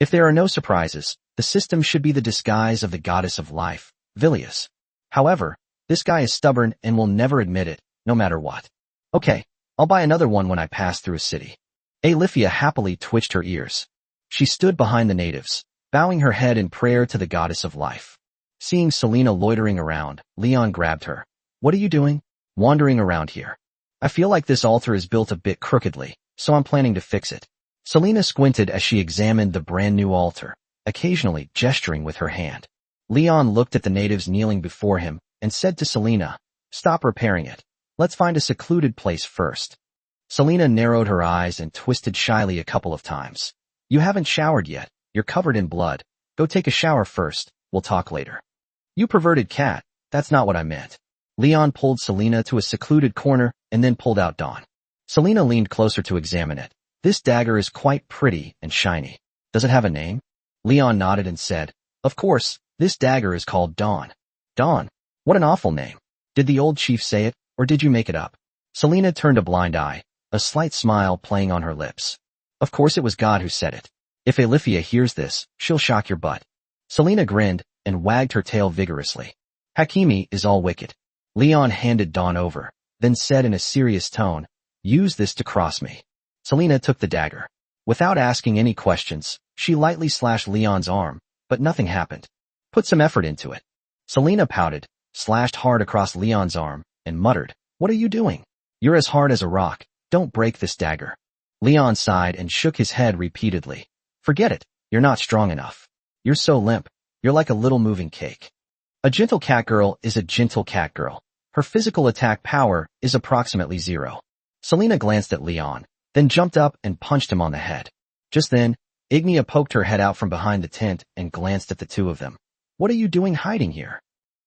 If there are no surprises, the system should be the disguise of the goddess of life, Vilius. However, this guy is stubborn and will never admit it, no matter what. Okay, I'll buy another one when I pass through a city. Alifia happily twitched her ears. She stood behind the natives, bowing her head in prayer to the goddess of life. Seeing Selena loitering around, Leon grabbed her. What are you doing? Wandering around here. I feel like this altar is built a bit crookedly, so I'm planning to fix it. Selena squinted as she examined the brand new altar, occasionally gesturing with her hand. Leon looked at the natives kneeling before him and said to Selena, Stop repairing it. Let's find a secluded place first. Selena narrowed her eyes and twisted shyly a couple of times. You haven't showered yet. You're covered in blood. Go take a shower first. We'll talk later. You perverted cat. That's not what I meant. Leon pulled Selena to a secluded corner and then pulled out Dawn. Selena leaned closer to examine it. This dagger is quite pretty and shiny. Does it have a name? Leon nodded and said, Of course, this dagger is called Dawn. Dawn? What an awful name. Did the old chief say it, or did you make it up? Selena turned a blind eye, a slight smile playing on her lips. Of course it was God who said it. If Alifia hears this, she'll shock your butt. Selena grinned and wagged her tail vigorously. Hakimi is all wicked. Leon handed Dawn over, then said in a serious tone, use this to cross me. Selena took the dagger. Without asking any questions, she lightly slashed Leon's arm, but nothing happened. Put some effort into it. Selena pouted, slashed hard across Leon's arm, and muttered, what are you doing? You're as hard as a rock. Don't break this dagger. Leon sighed and shook his head repeatedly. Forget it. You're not strong enough. You're so limp. You're like a little moving cake. A gentle cat girl is a gentle cat girl. Her physical attack power is approximately 0. Selena glanced at Leon, then jumped up and punched him on the head. Just then, Ignia poked her head out from behind the tent and glanced at the two of them. What are you doing hiding here?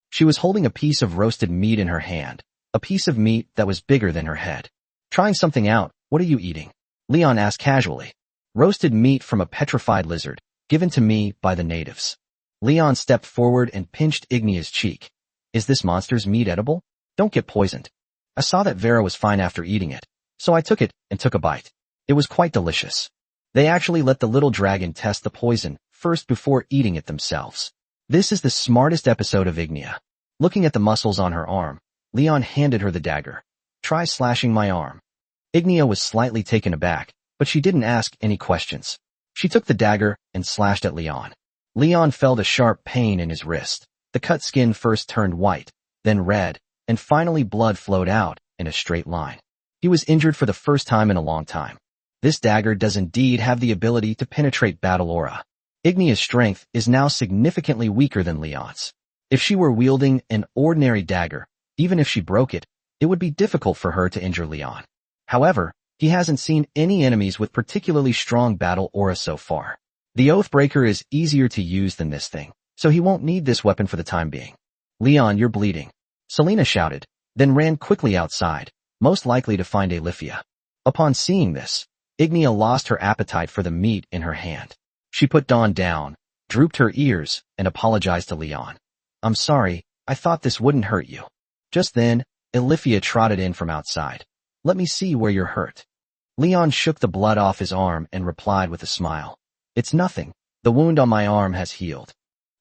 She was holding a piece of roasted meat in her hand, a piece of meat that was bigger than her head. Trying something out. What are you eating? Leon asked casually. Roasted meat from a petrified lizard, given to me by the natives. Leon stepped forward and pinched Ignia's cheek. Is this monster's meat edible? Don't get poisoned. I saw that Vera was fine after eating it, so I took it and took a bite. It was quite delicious. They actually let the little dragon test the poison first before eating it themselves. This is the smartest episode of Ignia. Looking at the muscles on her arm, Leon handed her the dagger. Try slashing my arm. Ignia was slightly taken aback, but she didn't ask any questions. She took the dagger and slashed at Leon. Leon felt a sharp pain in his wrist. The cut skin first turned white, then red, and finally blood flowed out in a straight line. He was injured for the first time in a long time. This dagger does indeed have the ability to penetrate battle aura. Ignia's strength is now significantly weaker than Leon's. If she were wielding an ordinary dagger, even if she broke it, it would be difficult for her to injure Leon. However, he hasn't seen any enemies with particularly strong battle aura so far. The Oathbreaker is easier to use than this thing, so he won't need this weapon for the time being. Leon, you're bleeding. Selena shouted, then ran quickly outside, most likely to find Alifia. Upon seeing this, Ignia lost her appetite for the meat in her hand. She put Dawn down, drooped her ears, and apologized to Leon. I'm sorry, I thought this wouldn't hurt you. Just then, Alifia trotted in from outside. Let me see where you're hurt. Leon shook the blood off his arm and replied with a smile. It's nothing. The wound on my arm has healed.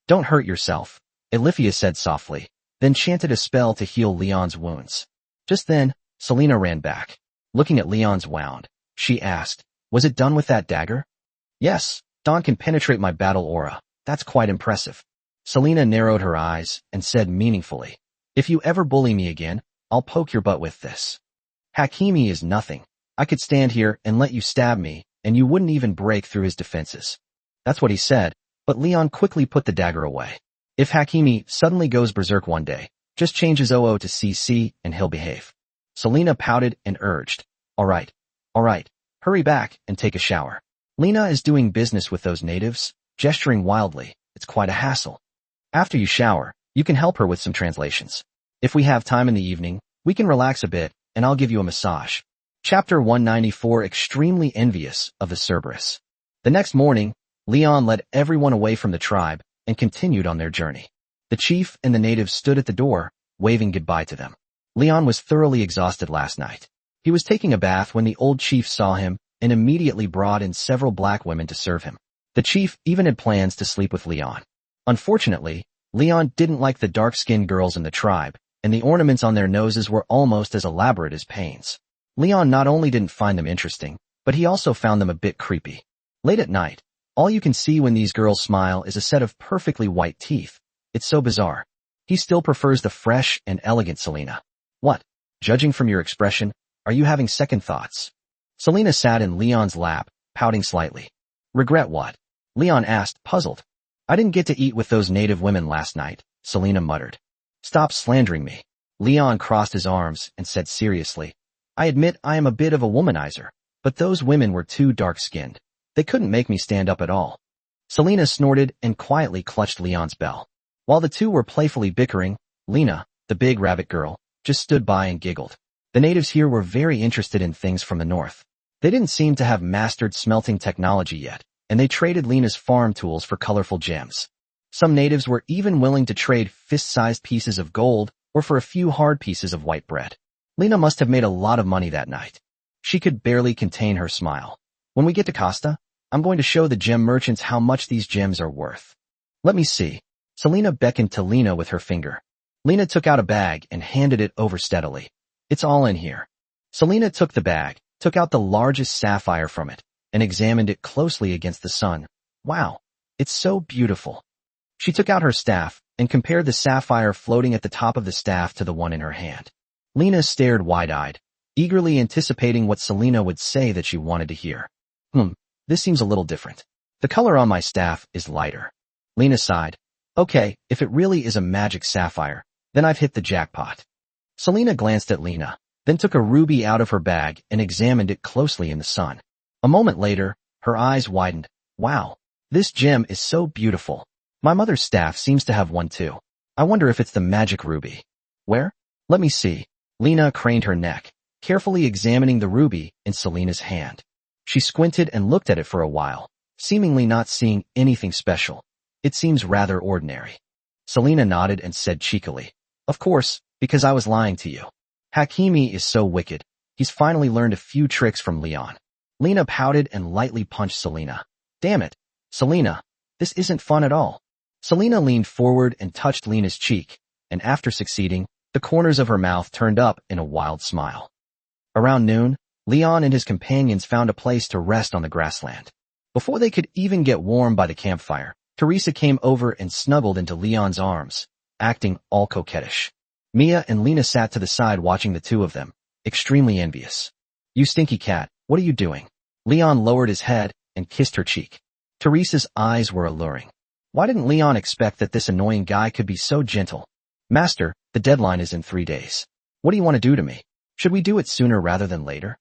Don't hurt yourself, Alifia said softly, then chanted a spell to heal Leon's wounds. Just then, Selena ran back. Looking at Leon's wound, she asked, was it done with that dagger? Yes, Dawn can penetrate my battle aura. That's quite impressive. Selena narrowed her eyes and said meaningfully, if you ever bully me again, I'll poke your butt with this. Hakimi is nothing. I could stand here and let you stab me, and you wouldn't even break through his defenses. That's what he said, but Leon quickly put the dagger away. If Hakimi suddenly goes berserk one day, just change his OO to CC and he'll behave. Selena pouted and urged, all right, hurry back and take a shower. Lena is doing business with those natives, gesturing wildly. It's quite a hassle. After you shower, you can help her with some translations. If we have time in the evening, we can relax a bit, and I'll give you a massage. Chapter 194 Extremely Envious of the Cerberus. The next morning, Leon led everyone away from the tribe and continued on their journey. The chief and the natives stood at the door, waving goodbye to them. Leon was thoroughly exhausted last night. He was taking a bath when the old chief saw him and immediately brought in several black women to serve him. The chief even had plans to sleep with Leon. Unfortunately, Leon didn't like the dark-skinned girls in the tribe, and the ornaments on their noses were almost as elaborate as pains. Leon not only didn't find them interesting, but he also found them a bit creepy. Late at night, all you can see when these girls smile is a set of perfectly white teeth. It's so bizarre. He still prefers the fresh and elegant Selena. What? Judging from your expression, are you having second thoughts? Selena sat in Leon's lap, pouting slightly. Regret what? Leon asked, puzzled. I didn't get to eat with those native women last night, Selena muttered. Stop slandering me. Leon crossed his arms and said seriously, I admit I am a bit of a womanizer, but those women were too dark-skinned. They couldn't make me stand up at all. Selena snorted and quietly clutched Leon's bell. While the two were playfully bickering, Lena, the big rabbit girl, just stood by and giggled. The natives here were very interested in things from the north. They didn't seem to have mastered smelting technology yet, and they traded Lena's farm tools for colorful gems. Some natives were even willing to trade fist-sized pieces of gold or for a few hard pieces of white bread. Lena must have made a lot of money that night. She could barely contain her smile. When we get to Costa, I'm going to show the gem merchants how much these gems are worth. Let me see. Selena beckoned to Lena with her finger. Lena took out a bag and handed it over steadily. It's all in here. Selena took the bag, took out the largest sapphire from it, and examined it closely against the sun. Wow, it's so beautiful. She took out her staff and compared the sapphire floating at the top of the staff to the one in her hand. Lena stared wide-eyed, eagerly anticipating what Selena would say that she wanted to hear. This seems a little different. The color on my staff is lighter. Lena sighed. Okay, if it really is a magic sapphire, then I've hit the jackpot. Selena glanced at Lena, then took a ruby out of her bag and examined it closely in the sun. A moment later, her eyes widened. Wow, this gem is so beautiful. My mother's staff seems to have one too. I wonder if it's the magic ruby. Where? Let me see. Lena craned her neck, carefully examining the ruby in Selena's hand. She squinted and looked at it for a while, seemingly not seeing anything special. It seems rather ordinary. Selena nodded and said cheekily, Of course, because I was lying to you. Hakimi is so wicked. He's finally learned a few tricks from Leon. Lena pouted and lightly punched Selena. Damn it, Selena, this isn't fun at all. Selena leaned forward and touched Lena's cheek, and after succeeding, the corners of her mouth turned up in a wild smile. Around noon, Leon and his companions found a place to rest on the grassland. Before they could even get warm by the campfire, Teresa came over and snuggled into Leon's arms, acting all coquettish. Mia and Lena sat to the side watching the two of them, extremely envious. You stinky cat, what are you doing? Leon lowered his head and kissed her cheek. Teresa's eyes were alluring. Why didn't Leon expect that this annoying guy could be so gentle? Master, the deadline is in 3 days. What do you want to do to me? Should we do it sooner rather than later?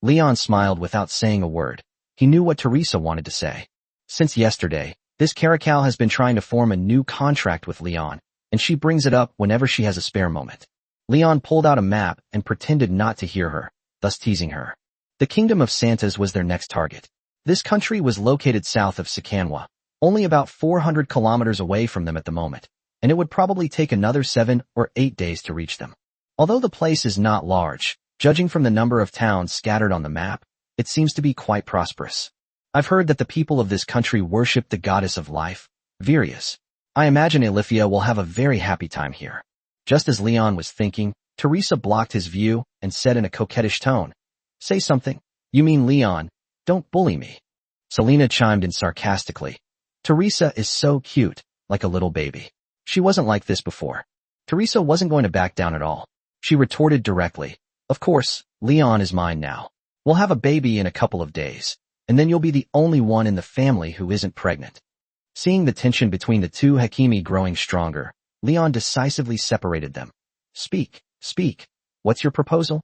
Leon smiled without saying a word. He knew what Teresa wanted to say. Since yesterday, this caracal has been trying to form a new contract with Leon, and she brings it up whenever she has a spare moment. Leon pulled out a map and pretended not to hear her, thus teasing her. The Kingdom of Santas was their next target. This country was located south of Sikanwa, only about 400 kilometers away from them at the moment, and it would probably take another 7 or 8 days to reach them. Although the place is not large, judging from the number of towns scattered on the map, it seems to be quite prosperous. I've heard that the people of this country worship the goddess of life, Virius. I imagine Alifia will have a very happy time here. Just as Leon was thinking, Teresa blocked his view and said in a coquettish tone, Say something. You mean Leon, don't bully me. Selena chimed in sarcastically. Teresa is so cute, like a little baby. She wasn't like this before. Teresa wasn't going to back down at all. She retorted directly, Of course, Leon is mine now. We'll have a baby in a couple of days, and then you'll be the only one in the family who isn't pregnant. Seeing the tension between the two Hakimi growing stronger, Leon decisively separated them. Speak. What's your proposal?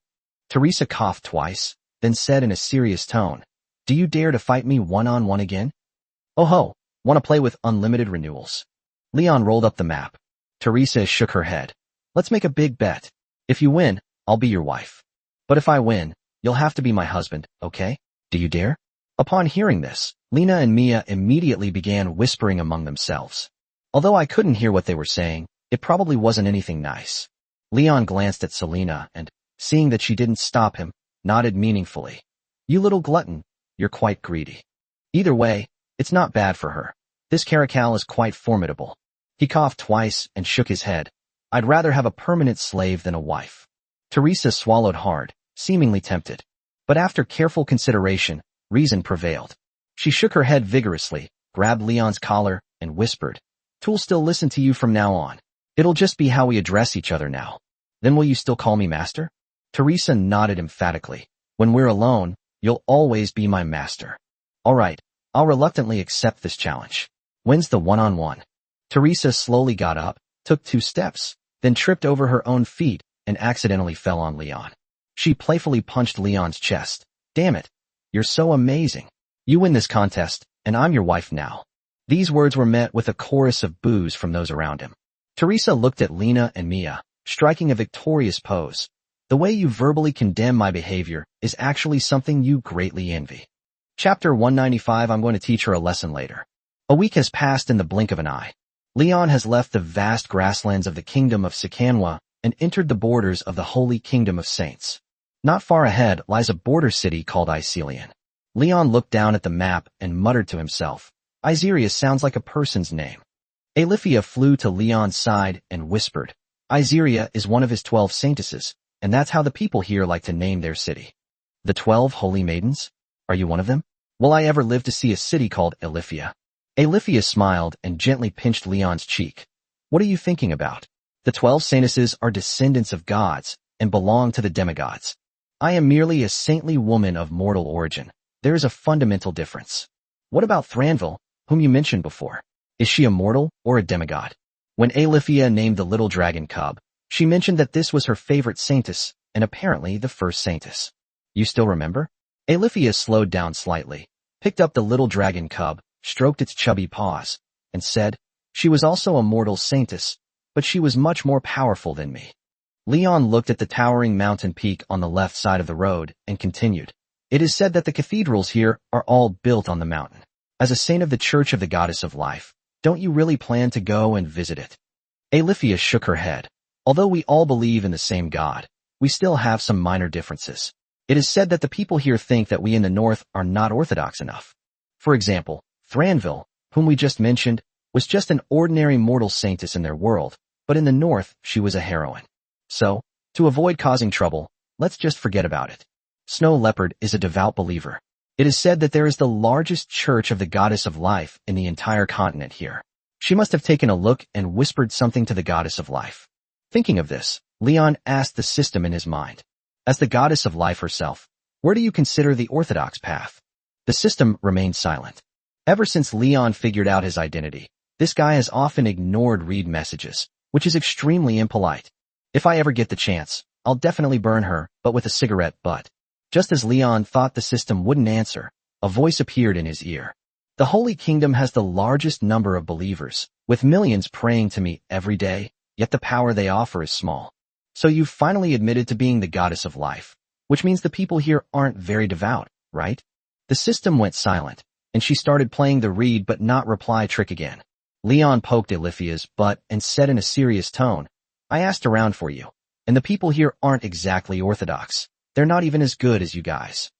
Teresa coughed twice, then said in a serious tone, Do you dare to fight me one-on-one again? Oh ho, want to play with unlimited renewals? Leon rolled up the map. Teresa shook her head. Let's make a big bet. If you win, I'll be your wife. But if I win, you'll have to be my husband, okay? Do you dare? Upon hearing this, Lena and Mia immediately began whispering among themselves. Although I couldn't hear what they were saying, it probably wasn't anything nice. Leon glanced at Selena and, seeing that she didn't stop him, nodded meaningfully. You little glutton, you're quite greedy. Either way, it's not bad for her. This caracal is quite formidable. He coughed twice and shook his head. I'd rather have a permanent slave than a wife. Teresa swallowed hard, seemingly tempted. But after careful consideration, reason prevailed. She shook her head vigorously, grabbed Leon's collar, and whispered, Tool still listen to you from now on. It'll just be how we address each other now. Then will you still call me master? Teresa nodded emphatically. When we're alone, you'll always be my master. All right, I'll reluctantly accept this challenge. When's the one-on-one? Teresa slowly got up, took 2 steps, then tripped over her own feet and accidentally fell on Leon. She playfully punched Leon's chest. Damn it. You're so amazing. You win this contest, and I'm your wife now. These words were met with a chorus of boos from those around him. Teresa looked at Lena and Mia, striking a victorious pose. The way you verbally condemn my behavior is actually something you greatly envy. Chapter 195 I'm going to teach her a lesson later. A week has passed in the blink of an eye. Leon has left the vast grasslands of the Kingdom of Sikanwa and entered the borders of the Holy Kingdom of Saints. Not far ahead lies a border city called Icelian. Leon looked down at the map and muttered to himself. Iseria sounds like a person's name. Alifia flew to Leon's side and whispered. Iseria is one of his 12 saintesses, and that's how the people here like to name their city. The 12 holy maidens? Are you one of them? Will I ever live to see a city called Alifia? Alifia smiled and gently pinched Leon's cheek. What are you thinking about? The 12 saintesses are descendants of gods and belong to the demigods. I am merely a saintly woman of mortal origin. There is a fundamental difference. What about Thranville, whom you mentioned before? Is she a mortal or a demigod? When Alifia named the little dragon cub, she mentioned that this was her favorite saintess and apparently the first saintess. You still remember? Alifia slowed down slightly, picked up the little dragon cub, stroked its chubby paws, and said, she was also a mortal saintess, but she was much more powerful than me. Leon looked at the towering mountain peak on the left side of the road and continued. It is said that the cathedrals here are all built on the mountain. As a saint of the Church of the Goddess of Life, don't you really plan to go and visit it? Alifia shook her head. Although we all believe in the same God, we still have some minor differences. It is said that the people here think that we in the north are not orthodox enough. For example, Thranville, whom we just mentioned, was just an ordinary mortal saintess in their world, but in the north she was a heroine. So, to avoid causing trouble, let's just forget about it. Snow Leopard is a devout believer. It is said that there is the largest church of the Goddess of Life in the entire continent here. She must have taken a look and whispered something to the Goddess of Life. Thinking of this, Leon asked the system in his mind. As the Goddess of Life herself, where do you consider the orthodox path? The system remained silent. Ever since Leon figured out his identity, this guy has often ignored read messages, which is extremely impolite. If I ever get the chance, I'll definitely burn her, but with a cigarette butt. Just as Leon thought the system wouldn't answer, a voice appeared in his ear. The Holy Kingdom has the largest number of believers, with millions praying to me every day, yet the power they offer is small. So you've finally admitted to being the Goddess of Life, which means the people here aren't very devout, right? The system went silent, and she started playing the read but not reply trick again. Leon poked Alifia's butt and said in a serious tone, I asked around for you, and the people here aren't exactly orthodox. They're not even as good as you guys.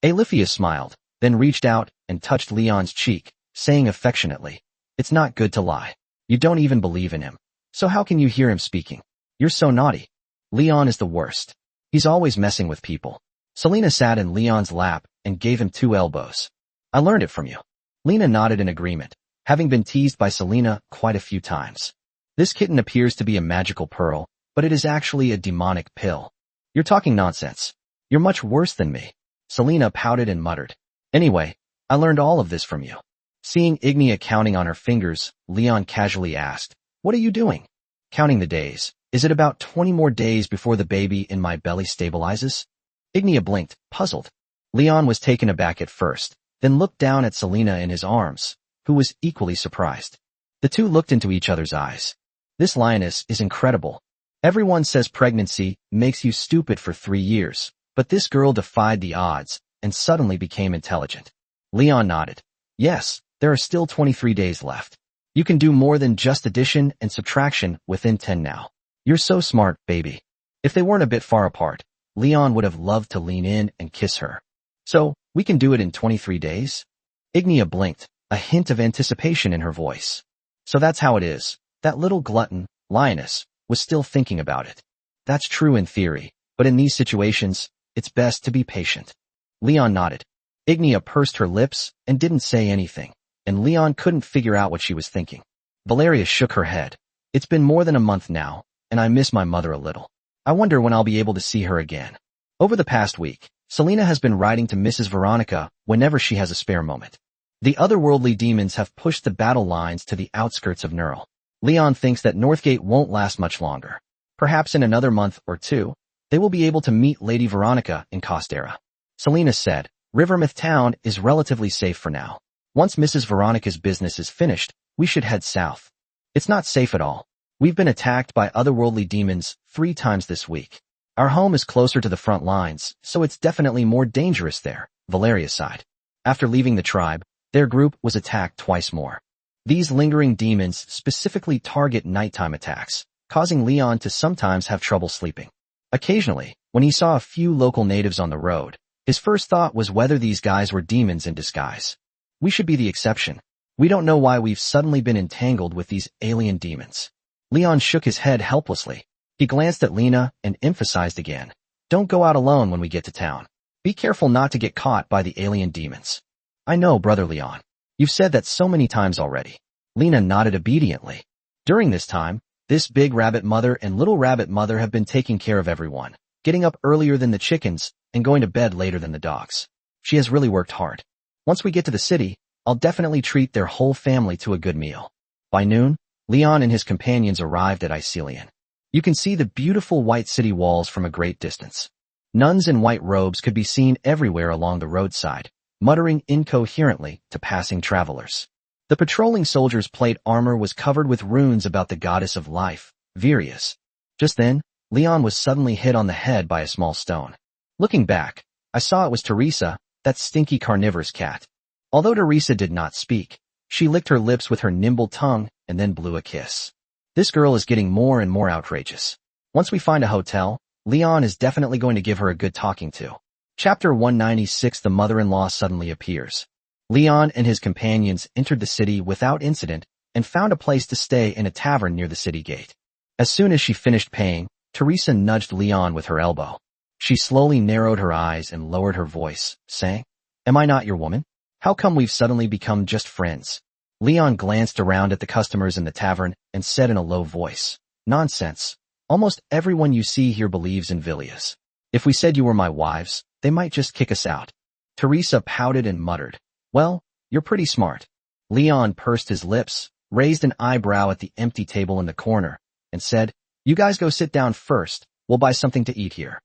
Alifia smiled, then reached out and touched Leon's cheek, saying affectionately, it's not good to lie. You don't even believe in him. So how can you hear him speaking? You're so naughty. Leon is the worst. He's always messing with people. Selena sat in Leon's lap and gave him 2 elbows. I learned it from you. Lena nodded in agreement, having been teased by Selena quite a few times. This kitten appears to be a magical pearl, but it is actually a demonic pill. You're talking nonsense. You're much worse than me. Selena pouted and muttered. Anyway, I learned all of this from you. Seeing Ignia counting on her fingers, Leon casually asked, what are you doing? Counting the days. Is it about 20 more days before the baby in my belly stabilizes? Ignia blinked, puzzled. Leon was taken aback at first, then looked down at Selena in his arms, who was equally surprised. The two looked into each other's eyes. This lioness is incredible. Everyone says pregnancy makes you stupid for 3 years. But this girl defied the odds and suddenly became intelligent. Leon nodded. Yes, there are still 23 days left. You can do more than just addition and subtraction within 10 now. You're so smart, baby. If they weren't a bit far apart, Leon would have loved to lean in and kiss her. So, we can do it in 23 days? Ignia blinked, a hint of anticipation in her voice. So that's how it is. That little glutton, lioness, was still thinking about it. That's true in theory, but in these situations, it's best to be patient. Leon nodded. Ignia pursed her lips and didn't say anything, and Leon couldn't figure out what she was thinking. Valeria shook her head. It's been more than a month now, and I miss my mother a little. I wonder when I'll be able to see her again. Over the past week, Selena has been writing to Mrs. Veronica whenever she has a spare moment. The otherworldly demons have pushed the battle lines to the outskirts of Neural. Leon thinks that Northgate won't last much longer. Perhaps in another month or 2, they will be able to meet Lady Veronica in Costera. Selena said, Rivermouth Town is relatively safe for now. Once Mrs. Veronica's business is finished, we should head south. It's not safe at all. We've been attacked by otherworldly demons 3 times this week. Our home is closer to the front lines, so it's definitely more dangerous there, Valeria sighed. After leaving the tribe, their group was attacked twice more. These lingering demons specifically target nighttime attacks, causing Leon to sometimes have trouble sleeping. Occasionally, when he saw a few local natives on the road, His first thought was whether these guys were demons in disguise. We should be the exception. We don't know why we've suddenly been entangled with these alien demons. Leon shook his head helplessly. He glanced at Lena and emphasized again. Don't go out alone when we get to town. Be careful not to get caught by the alien demons. I know, Brother Leon. You've said that so many times already. Lena nodded obediently. During this time, this big rabbit mother and little rabbit mother have been taking care of everyone, getting up earlier than the chickens and going to bed later than the dogs. She has really worked hard. Once we get to the city, I'll definitely treat their whole family to a good meal. By noon, Leon and his companions arrived at Icelian. You can see the beautiful white city walls from a great distance. Nuns in white robes could be seen everywhere along the roadside, muttering incoherently to passing travelers. The patrolling soldiers' plate armor was covered with runes about the goddess of life, Virius. Just then, Leon was suddenly hit on the head by a small stone. Looking back, I saw it was Teresa, that stinky carnivorous cat. Although Teresa did not speak, she licked her lips with her nimble tongue and then blew a kiss. This girl is getting more and more outrageous. Once we find a hotel, Leon is definitely going to give her a good talking to. Chapter 196. The mother-in-law suddenly appears. Leon and his companions entered the city without incident and found a place to stay in a tavern near the city gate. As soon as she finished paying, Teresa nudged Leon with her elbow. She slowly narrowed her eyes and lowered her voice, saying, Am I not your woman? How come we've suddenly become just friends? Leon glanced around at the customers in the tavern and said in a low voice, Nonsense. Almost everyone you see here believes in Villiers. If we said you were my wives, they might just kick us out. Teresa pouted and muttered, Well, you're pretty smart. Leon pursed his lips, raised an eyebrow at the empty table in the corner, and said, You guys go sit down first. We'll buy something to eat here.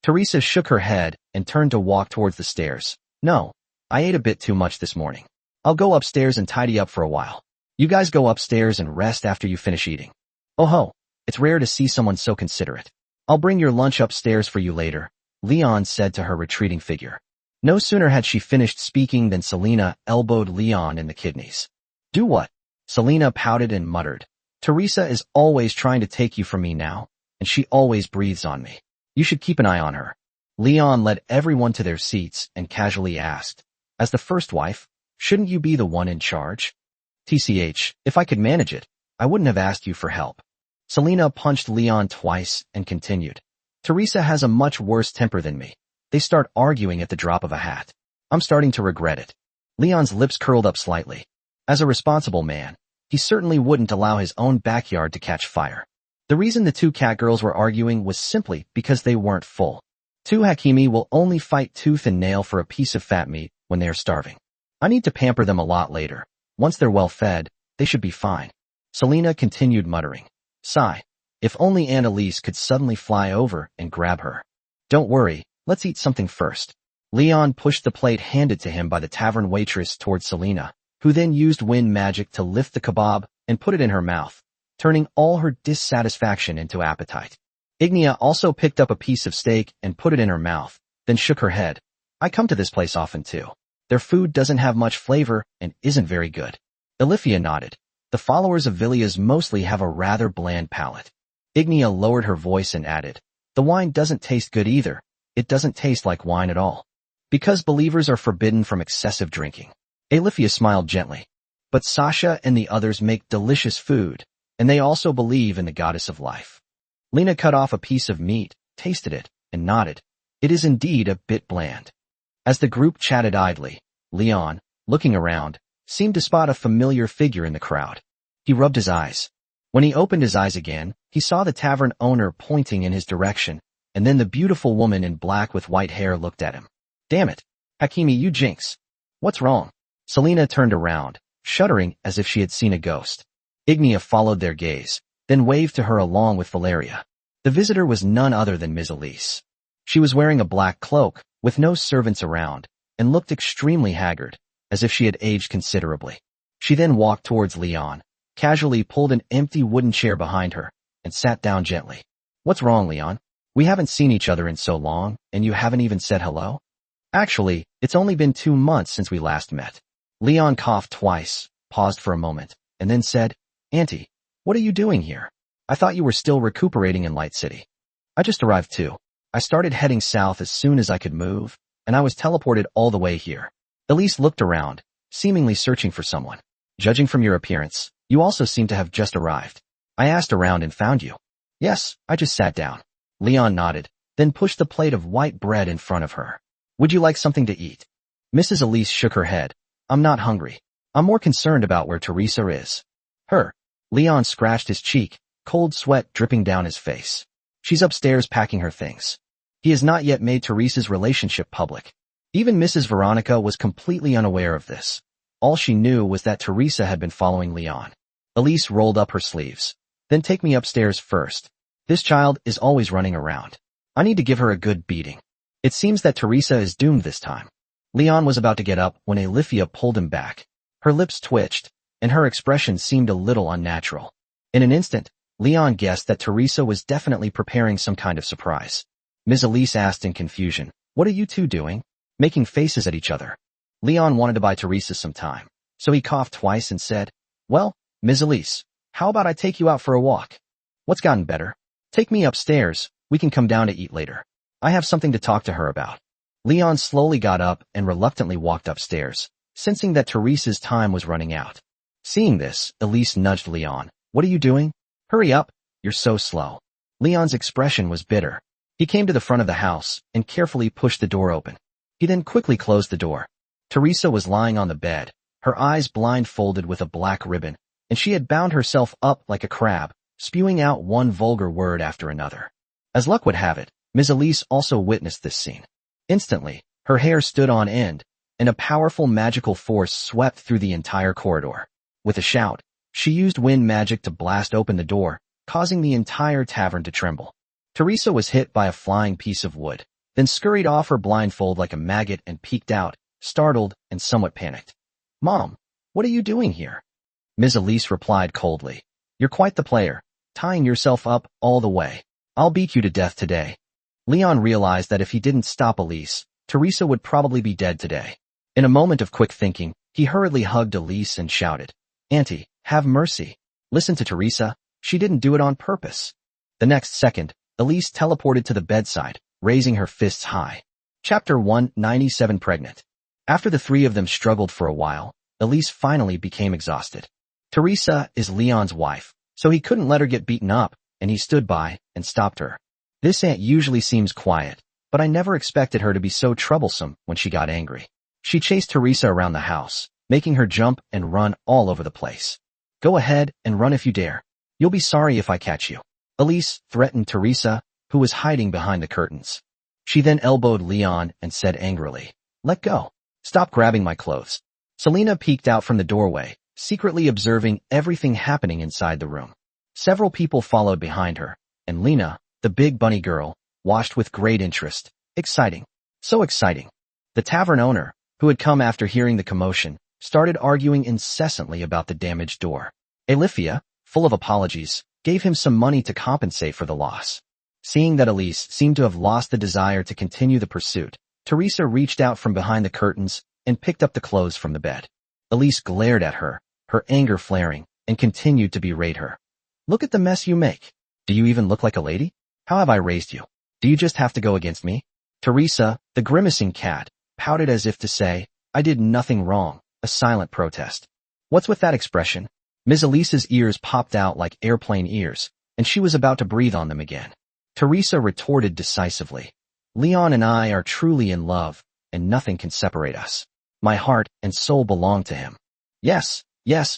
Teresa shook her head and turned to walk towards the stairs. No, I ate a bit too much this morning. I'll go upstairs and tidy up for a while. You guys go upstairs and rest after you finish eating. Oh ho, it's rare to see someone so considerate. I'll bring your lunch upstairs for you later, Leon said to her retreating figure. No sooner had she finished speaking than Selena elbowed Leon in the kidneys. Do what? Selena pouted and muttered. Teresa is always trying to take you from me now, and she always breathes on me. You should keep an eye on her. Leon led everyone to their seats and casually asked, As the first wife, shouldn't you be the one in charge? TCH, if I could manage it, I wouldn't have asked you for help. Selena punched Leon twice and continued. Teresa has a much worse temper than me. They start arguing at the drop of a hat. I'm starting to regret it. Leon's lips curled up slightly. As a responsible man, he certainly wouldn't allow his own backyard to catch fire. The reason the two cat girls were arguing was simply because they weren't full. Two Hakimi will only fight tooth and nail for a piece of fat meat when they are starving. I need to pamper them a lot later. Once they're well fed, they should be fine. Selena continued muttering. Sigh. If only Annalise could suddenly fly over and grab her. Don't worry, let's eat something first. Leon pushed the plate handed to him by the tavern waitress towards Selena, who then used wind magic to lift the kebab and put it in her mouth, turning all her dissatisfaction into appetite. Ignia also picked up a piece of steak and put it in her mouth, then shook her head. I come to this place often too. Their food doesn't have much flavor and isn't very good. Olivia nodded. The followers of Villiers mostly have a rather bland palate. Ignia lowered her voice and added, The wine doesn't taste good either. It doesn't taste like wine at all. Because believers are forbidden from excessive drinking. Olivia smiled gently. But Sasha and the others make delicious food, and they also believe in the goddess of life. Lena cut off a piece of meat, tasted it, and nodded. It is indeed a bit bland. As the group chatted idly, Leon, looking around, seemed to spot a familiar figure in the crowd. He rubbed his eyes. When he opened his eyes again, he saw the tavern owner pointing in his direction, and then the beautiful woman in black with white hair looked at him. Damn it, Hakimi, you jinx. What's wrong? Selena turned around, shuddering as if she had seen a ghost. Ignia followed their gaze, then waved to her along with Valeria. The visitor was none other than Ms. Elise. She was wearing a black cloak, with no servants around, and looked extremely haggard, as if she had aged considerably. She then walked towards Leon, casually pulled an empty wooden chair behind her, and sat down gently. What's wrong, Leon? We haven't seen each other in so long, and you haven't even said hello? Actually, it's only been 2 months since we last met. Leon coughed twice, paused for a moment, and then said, Auntie, what are you doing here? I thought you were still recuperating in Light City. I just arrived too. I started heading south as soon as I could move, and I was teleported all the way here. Elise looked around, seemingly searching for someone. Judging from your appearance, you also seem to have just arrived. I asked around and found you. Yes, I just sat down. Leon nodded, then pushed the plate of white bread in front of her. Would you like something to eat? Mrs. Elise shook her head. I'm not hungry. I'm more concerned about where Teresa is. Her. Leon scratched his cheek, cold sweat dripping down his face. She's upstairs packing her things. He has not yet made Teresa's relationship public. Even Mrs. Veronica was completely unaware of this. All she knew was that Teresa had been following Leon. Elise rolled up her sleeves. Then take me upstairs first. This child is always running around. I need to give her a good beating. It seems that Teresa is doomed this time. Leon was about to get up when Alifia pulled him back. Her lips twitched, and her expression seemed a little unnatural. In an instant, Leon guessed that Teresa was definitely preparing some kind of surprise. Ms. Elise asked in confusion, what are you two doing? Making faces at each other. Leon wanted to buy Teresa some time, so he coughed twice and said, well, Ms. Elise, how about I take you out for a walk? What's gotten better? Take me upstairs, we can come down to eat later. I have something to talk to her about. Leon slowly got up and reluctantly walked upstairs, sensing that Teresa's time was running out. Seeing this, Elise nudged Leon. What are you doing? Hurry up, you're so slow. Leon's expression was bitter. He came to the front of the house and carefully pushed the door open. He then quickly closed the door. Teresa was lying on the bed, her eyes blindfolded with a black ribbon, and she had bound herself up like a crab, spewing out one vulgar word after another. As luck would have it, Ms. Elise also witnessed this scene. Instantly, her hair stood on end, and a powerful magical force swept through the entire corridor. With a shout, she used wind magic to blast open the door, causing the entire tavern to tremble. Teresa was hit by a flying piece of wood, then scurried off her blindfold like a maggot and peeked out, startled and somewhat panicked. Mom, what are you doing here? Ms. Elise replied coldly. You're quite the player, tying yourself up all the way. I'll beat you to death today. Leon realized that if he didn't stop Elise, Teresa would probably be dead today. In a moment of quick thinking, he hurriedly hugged Elise and shouted, Auntie, have mercy. Listen to Teresa, she didn't do it on purpose. The next second, Elise teleported to the bedside, raising her fists high. Chapter 197 Pregnant. After the three of them struggled for a while, Elise finally became exhausted. Teresa is Leon's wife, so he couldn't let her get beaten up, and he stood by and stopped her. This aunt usually seems quiet, but I never expected her to be so troublesome when she got angry. She chased Teresa around the house, making her jump and run all over the place. Go ahead and run if you dare. You'll be sorry if I catch you. Elise threatened Teresa, who was hiding behind the curtains. She then elbowed Leon and said angrily, Let go. Stop grabbing my clothes. Selena peeked out from the doorway, secretly observing everything happening inside the room. Several people followed behind her, and Lena, the big bunny girl, watched with great interest. Exciting. So exciting. The tavern owner, who had come after hearing the commotion, started arguing incessantly about the damaged door. Alifia, full of apologies, gave him some money to compensate for the loss. Seeing that Elise seemed to have lost the desire to continue the pursuit, Teresa reached out from behind the curtains and picked up the clothes from the bed. Elise glared at her, her anger flaring, and continued to berate her. Look at the mess you make. Do you even look like a lady? How have I raised you? Do you just have to go against me? Teresa, the grimacing cat, pouted as if to say, I did nothing wrong, a silent protest. What's with that expression? Ms. Elise's ears popped out like airplane ears, and she was about to breathe on them again. Teresa retorted decisively. Leon and I are truly in love, and nothing can separate us. My heart and soul belong to him. Yes,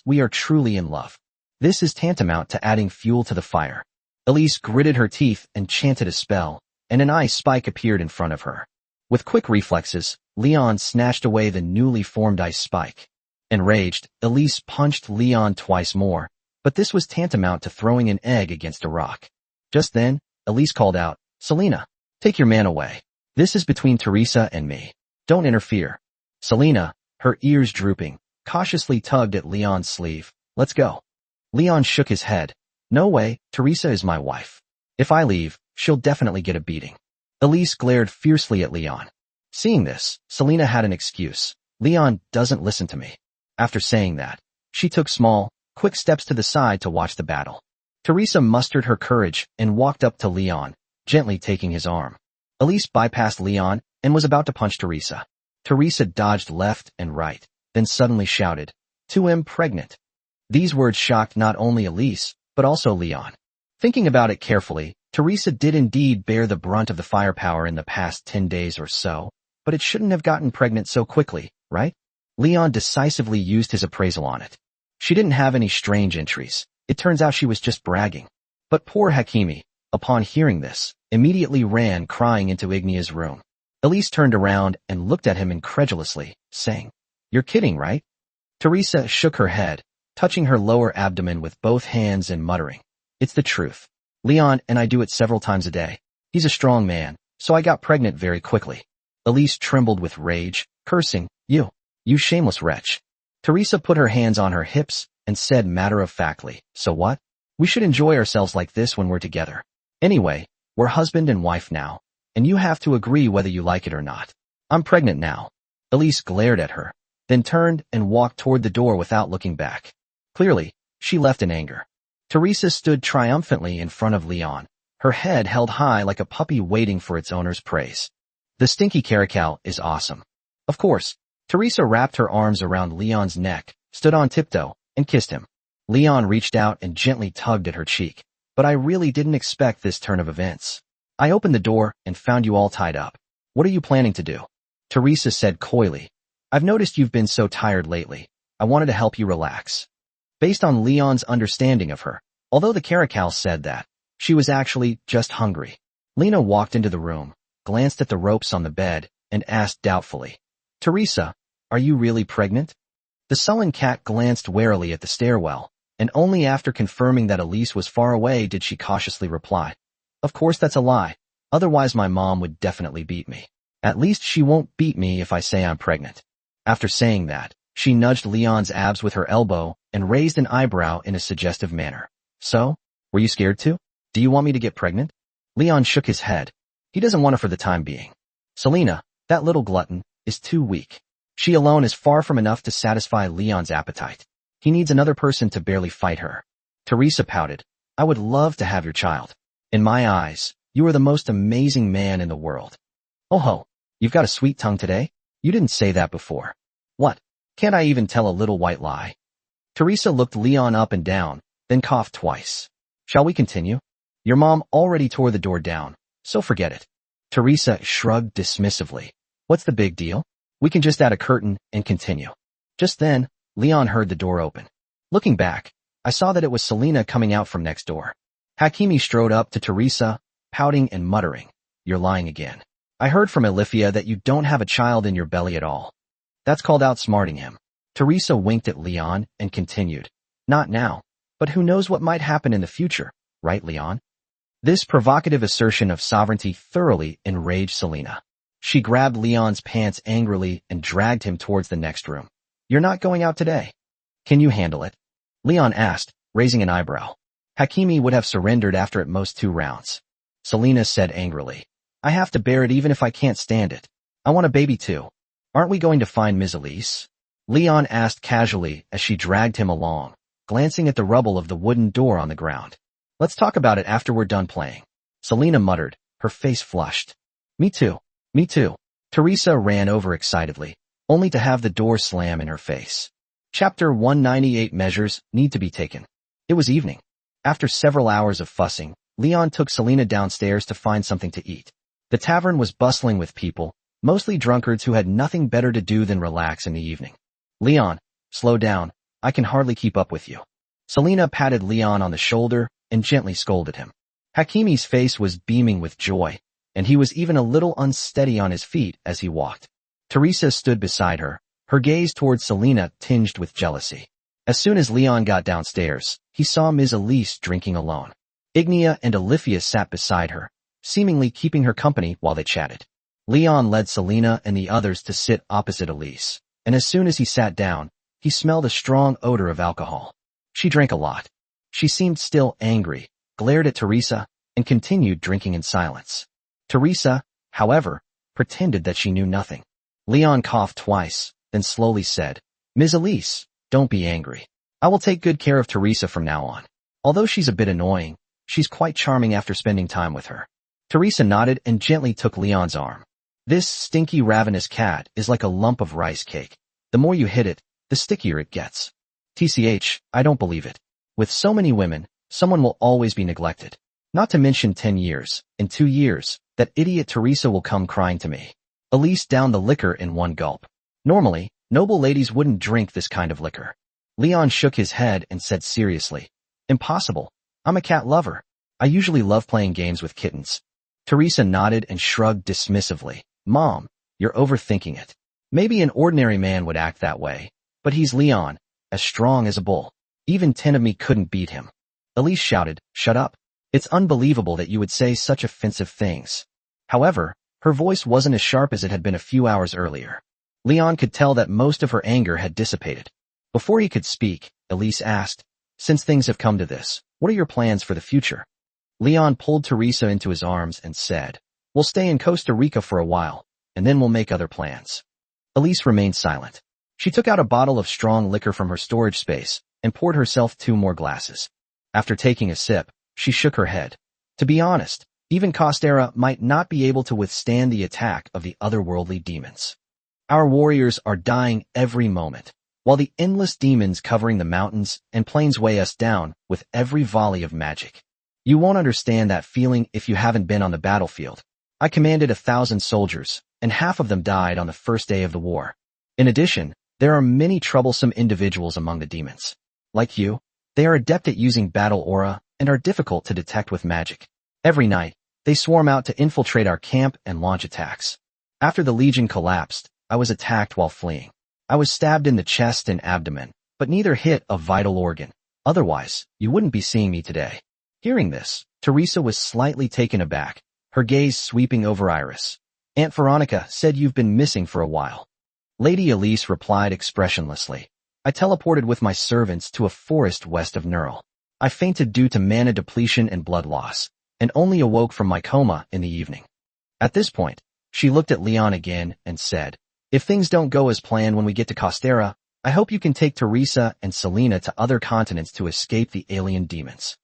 we are truly in love. This is tantamount to adding fuel to the fire. Elise gritted her teeth and chanted a spell, and an ice spike appeared in front of her. With quick reflexes, Leon snatched away the newly formed ice spike. Enraged, Elise punched Leon twice more, but this was tantamount to throwing an egg against a rock. Just then, Elise called out, Selena, take your man away. This is between Teresa and me. Don't interfere. Selena, her ears drooping, cautiously tugged at Leon's sleeve. Let's go. Leon shook his head. No way, Teresa is my wife. If I leave, she'll definitely get a beating. Elise glared fiercely at Leon. Seeing this, Selena had an excuse. Leon doesn't listen to me. After saying that, she took small, quick steps to the side to watch the battle. Teresa mustered her courage and walked up to Leon, gently taking his arm. Elise bypassed Leon and was about to punch Teresa. Teresa dodged left and right, then suddenly shouted, "2M pregnant." These words shocked not only Elise, but also Leon. Thinking about it carefully, Teresa did indeed bear the brunt of the firepower in the past 10 days or so, but it shouldn't have gotten pregnant so quickly, right? Leon decisively used his appraisal on it. She didn't have any strange entries. It turns out she was just bragging. But poor Hakimi, upon hearing this, immediately ran crying into Ignia's room. Elise turned around and looked at him incredulously, saying, "You're kidding, right?" Teresa shook her head, touching her lower abdomen with both hands and muttering, "It's the truth. Leon and I do it several times a day. He's a strong man, so I got pregnant very quickly." Elise trembled with rage, cursing, You shameless wretch." Teresa put her hands on her hips and said matter-of-factly, "So what? We should enjoy ourselves like this when we're together. Anyway, we're husband and wife now, and you have to agree whether you like it or not. I'm pregnant now." Elise glared at her, then turned and walked toward the door without looking back. Clearly, she left in anger. Teresa stood triumphantly in front of Leon, her head held high like a puppy waiting for its owner's praise. The stinky caracal is awesome. Of course, Teresa wrapped her arms around Leon's neck, stood on tiptoe, and kissed him. Leon reached out and gently tugged at her cheek. "But I really didn't expect this turn of events. I opened the door and found you all tied up. What are you planning to do?" Teresa said coyly, "I've noticed you've been so tired lately. I wanted to help you relax." Based on Leon's understanding of her, although the caracal said that, she was actually just hungry. Lena walked into the room, glanced at the ropes on the bed, and asked doubtfully, "Teresa, are you really pregnant?" The sullen cat glanced warily at the stairwell, and only after confirming that Elise was far away did she cautiously reply, "Of course that's a lie. Otherwise my mom would definitely beat me. At least she won't beat me if I say I'm pregnant." After saying that, she nudged Leon's abs with her elbow and raised an eyebrow in a suggestive manner. "So, were you scared too? Do you want me to get pregnant?" Leon shook his head. He doesn't want it for the time being. Selena, that little glutton, is too weak. She alone is far from enough to satisfy Leon's appetite. He needs another person to barely fight her. Teresa pouted, "I would love to have your child. In my eyes, you are the most amazing man in the world." "Oh ho, you've got a sweet tongue today? You didn't say that before." "What? Can't I even tell a little white lie?" Teresa looked Leon up and down, then coughed twice. "Shall we continue? Your mom already tore the door down, so forget it." Teresa shrugged dismissively. "What's the big deal? We can just add a curtain and continue." Just then, Leon heard the door open. Looking back, I saw that it was Selena coming out from next door. Hakimi strode up to Teresa, pouting and muttering, "You're lying again. I heard from Alifia that you don't have a child in your belly at all." That's called outsmarting him. Teresa winked at Leon and continued, "Not now, but who knows what might happen in the future, right, Leon?" This provocative assertion of sovereignty thoroughly enraged Selena. She grabbed Leon's pants angrily and dragged him towards the next room. "You're not going out today. Can you handle it?" Leon asked, raising an eyebrow. Hakimi would have surrendered after at most 2 rounds. Selena said angrily, "I have to bear it even if I can't stand it. I want a baby too. Aren't we going to find Ms. Elise?" Leon asked casually as she dragged him along, glancing at the rubble of the wooden door on the ground. "Let's talk about it after we're done playing." Selena muttered, her face flushed. Me too. Teresa ran over excitedly, only to have the door slam in her face. Chapter 198 Measures need to be taken. It was evening. After several hours of fussing, Leon took Selena downstairs to find something to eat. The tavern was bustling with people, mostly drunkards who had nothing better to do than relax in the evening. "Leon, slow down. I can hardly keep up with you." Selena patted Leon on the shoulder and gently scolded him. Hakimi's face was beaming with joy, and he was even a little unsteady on his feet as he walked. Teresa stood beside her, her gaze towards Selena tinged with jealousy. As soon as Leon got downstairs, he saw Ms. Elise drinking alone. Ignia and Alifia sat beside her, seemingly keeping her company while they chatted. Leon led Selena and the others to sit opposite Elise, and as soon as he sat down, he smelled a strong odor of alcohol. She drank a lot. She seemed still angry, glared at Teresa, and continued drinking in silence. Teresa, however, pretended that she knew nothing. Leon coughed twice, then slowly said, "Ms. Elise, don't be angry. I will take good care of Teresa from now on. Although she's a bit annoying, she's quite charming after spending time with her." Teresa nodded and gently took Leon's arm. This stinky ravenous cat is like a lump of rice cake. The more you hit it, the stickier it gets. TCH, I don't believe it. With so many women, someone will always be neglected. Not to mention 10 years. In 2 years, that idiot Teresa will come crying to me. Elise downed the liquor in one gulp. Normally, noble ladies wouldn't drink this kind of liquor. Leon shook his head and said seriously, "Impossible. I'm a cat lover. I usually love playing games with kittens." Teresa nodded and shrugged dismissively. "Mom, you're overthinking it. Maybe an ordinary man would act that way, but he's Leon, as strong as a bull. Even 10 of me couldn't beat him." Elise shouted, "Shut up. It's unbelievable that you would say such offensive things." However, her voice wasn't as sharp as it had been a few hours earlier. Leon could tell that most of her anger had dissipated. Before he could speak, Elise asked, "Since things have come to this, what are your plans for the future?" Leon pulled Teresa into his arms and said, "We'll stay in Costa Rica for a while, and then we'll make other plans." Elise remained silent. She took out a bottle of strong liquor from her storage space and poured herself 2 more glasses. After taking a sip, she shook her head. To be honest, even Costera might not be able to withstand the attack of the otherworldly demons. Our warriors are dying every moment, while the endless demons covering the mountains and plains weigh us down with every volley of magic. You won't understand that feeling if you haven't been on the battlefield. I commanded 1,000 soldiers, and half of them died on the first day of the war. In addition, there are many troublesome individuals among the demons. Like you, they are adept at using battle aura and are difficult to detect with magic. Every night, they swarm out to infiltrate our camp and launch attacks. After the Legion collapsed, I was attacked while fleeing. I was stabbed in the chest and abdomen, but neither hit a vital organ. Otherwise, you wouldn't be seeing me today." Hearing this, Teresa was slightly taken aback, her gaze sweeping over Iris. "Aunt Veronica said you've been missing for a while." Lady Elise replied expressionlessly, "I teleported with my servants to a forest west of Neural. I fainted due to mana depletion and blood loss, and only awoke from my coma in the evening." At this point, she looked at Leon again and said, "If things don't go as planned when we get to Costera, I hope you can take Teresa and Selena to other continents to escape the alien demons."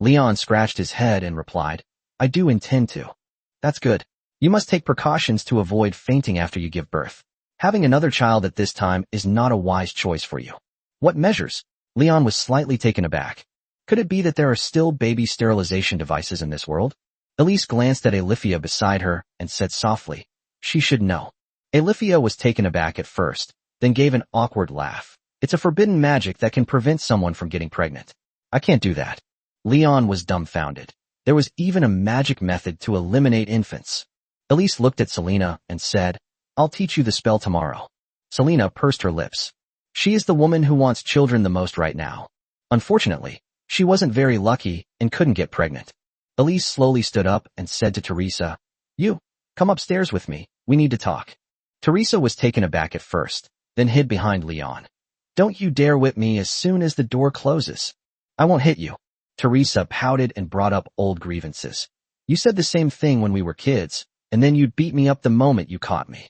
Leon scratched his head and replied, "I do intend to." "That's good. You must take precautions to avoid fainting after you give birth. Having another child at this time is not a wise choice for you." "What measures?" Leon was slightly taken aback. Could it be that there are still baby sterilization devices in this world? Elise glanced at Alifia beside her and said softly, "She should know." Alifia was taken aback at first, then gave an awkward laugh. "It's a forbidden magic that can prevent someone from getting pregnant. I can't do that." Leon was dumbfounded. There was even a magic method to eliminate infants. Elise looked at Selena and said, "I'll teach you the spell tomorrow." Selena pursed her lips. She is the woman who wants children the most right now. Unfortunately, she wasn't very lucky and couldn't get pregnant. Elise slowly stood up and said to Teresa, "You, come upstairs with me, we need to talk." Teresa was taken aback at first, then hid behind Leon. "Don't you dare whip me as soon as the door closes." "I won't hit you." Teresa pouted and brought up old grievances. "You said the same thing when we were kids, and then you'd beat me up the moment you caught me."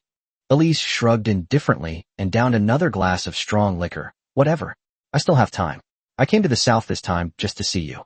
Elise shrugged indifferently and downed another glass of strong liquor. "Whatever. I still have time. I came to the south this time just to see you.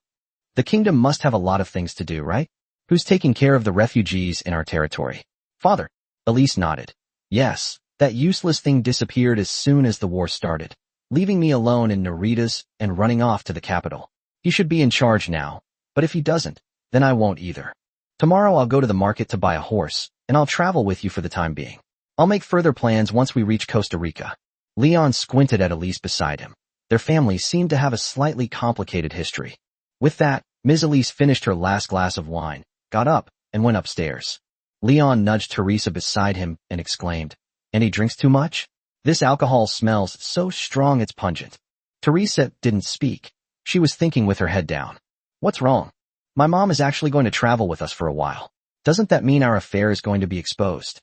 The kingdom must have a lot of things to do, right? Who's taking care of the refugees in our territory?" "Father." Elise nodded. "Yes, that useless thing disappeared as soon as the war started, leaving me alone in Naritas and running off to the capital. He should be in charge now, but if he doesn't, then I won't either. Tomorrow I'll go to the market to buy a horse, and I'll travel with you for the time being. I'll make further plans once we reach Costa Rica." Leon squinted at Elise beside him. Their family seemed to have a slightly complicated history. With that, Ms. Elise finished her last glass of wine, got up, and went upstairs. Leon nudged Teresa beside him and exclaimed, "And he drinks too much? This alcohol smells so strong it's pungent." Teresa didn't speak. She was thinking with her head down. "What's wrong? My mom is actually going to travel with us for a while. Doesn't that mean our affair is going to be exposed?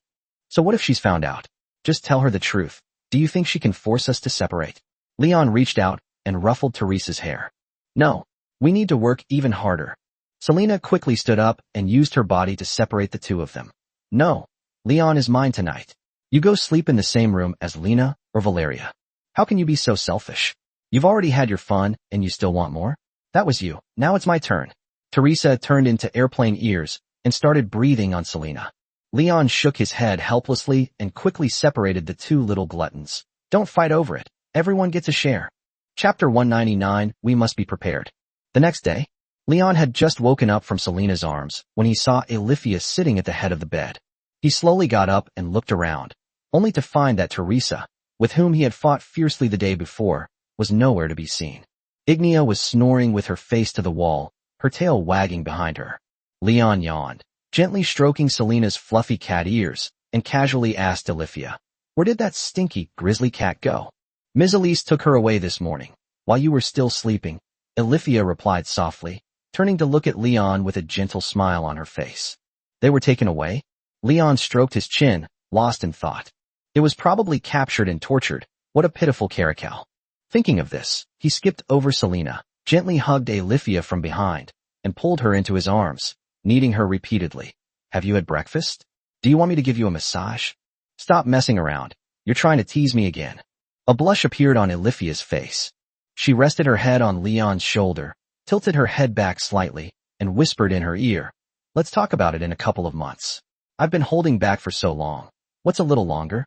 So what if she's found out? Just tell her the truth. Do you think she can force us to separate?" Leon reached out and ruffled Teresa's hair. "No, we need to work even harder." Selena quickly stood up and used her body to separate the two of them. "No, Leon is mine tonight. You go sleep in the same room as Lena or Valeria. How can you be so selfish? You've already had your fun and you still want more? That was you. Now it's my turn." Teresa turned into airplane ears and started breathing on Selena. Leon shook his head helplessly and quickly separated the two little gluttons. Don't fight over it. Everyone gets a share. Chapter 199, We Must Be Prepared. The next day, Leon had just woken up from Selena's arms when he saw Alifia sitting at the head of the bed. He slowly got up and looked around, only to find that Teresa, with whom he had fought fiercely the day before, was nowhere to be seen. Ignia was snoring with her face to the wall, her tail wagging behind her. Leon yawned, gently stroking Selena's fluffy cat ears, and casually asked Alifia, "Where did that stinky, grisly cat go?" "Ms. Elise took her away this morning, while you were still sleeping," Alifia replied softly, turning to look at Leon with a gentle smile on her face. "They were taken away?" Leon stroked his chin, lost in thought. It was probably captured and tortured. What a pitiful caracal. Thinking of this, he skipped over Selena, gently hugged Alifia from behind, and pulled her into his arms, kneading her repeatedly. "Have you had breakfast? Do you want me to give you a massage? Stop messing around. You're trying to tease me again." A blush appeared on Alifia's face. She rested her head on Leon's shoulder, tilted her head back slightly, and whispered in her ear, "Let's talk about it in a couple of months. I've been holding back for so long. What's a little longer?"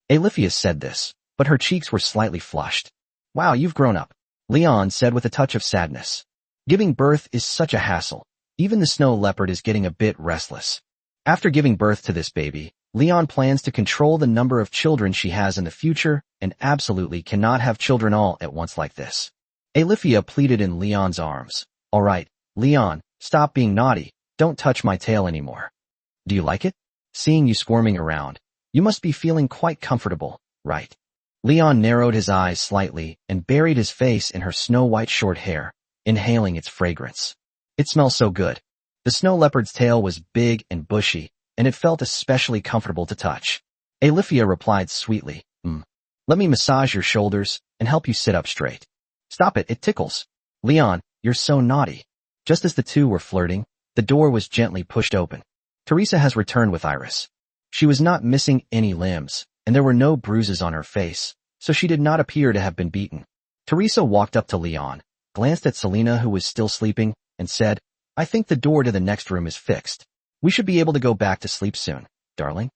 Alifia said this, but her cheeks were slightly flushed. "Wow, you've grown up," Leon said with a touch of sadness. "Giving birth is such a hassle. Even the snow leopard is getting a bit restless." After giving birth to this baby, Leon plans to control the number of children she has in the future and absolutely cannot have children all at once like this. Alifia pleaded in Leon's arms. "All right, Leon, stop being naughty. Don't touch my tail anymore." "Do you like it? Seeing you squirming around. You must be feeling quite comfortable, right?" Leon narrowed his eyes slightly and buried his face in her snow-white short hair, inhaling its fragrance. "It smells so good." The snow leopard's tail was big and bushy, and it felt especially comfortable to touch. Alifia replied sweetly, "Let me massage your shoulders and help you sit up straight." "Stop it, it tickles." "Leon, you're so naughty." Just as the two were flirting, the door was gently pushed open. Teresa has returned with Iris. She was not missing any limbs, and there were no bruises on her face, so she did not appear to have been beaten. Teresa walked up to Leon, glanced at Selena, who was still sleeping, and said, "I think the door to the next room is fixed. We should be able to go back to sleep soon, darling."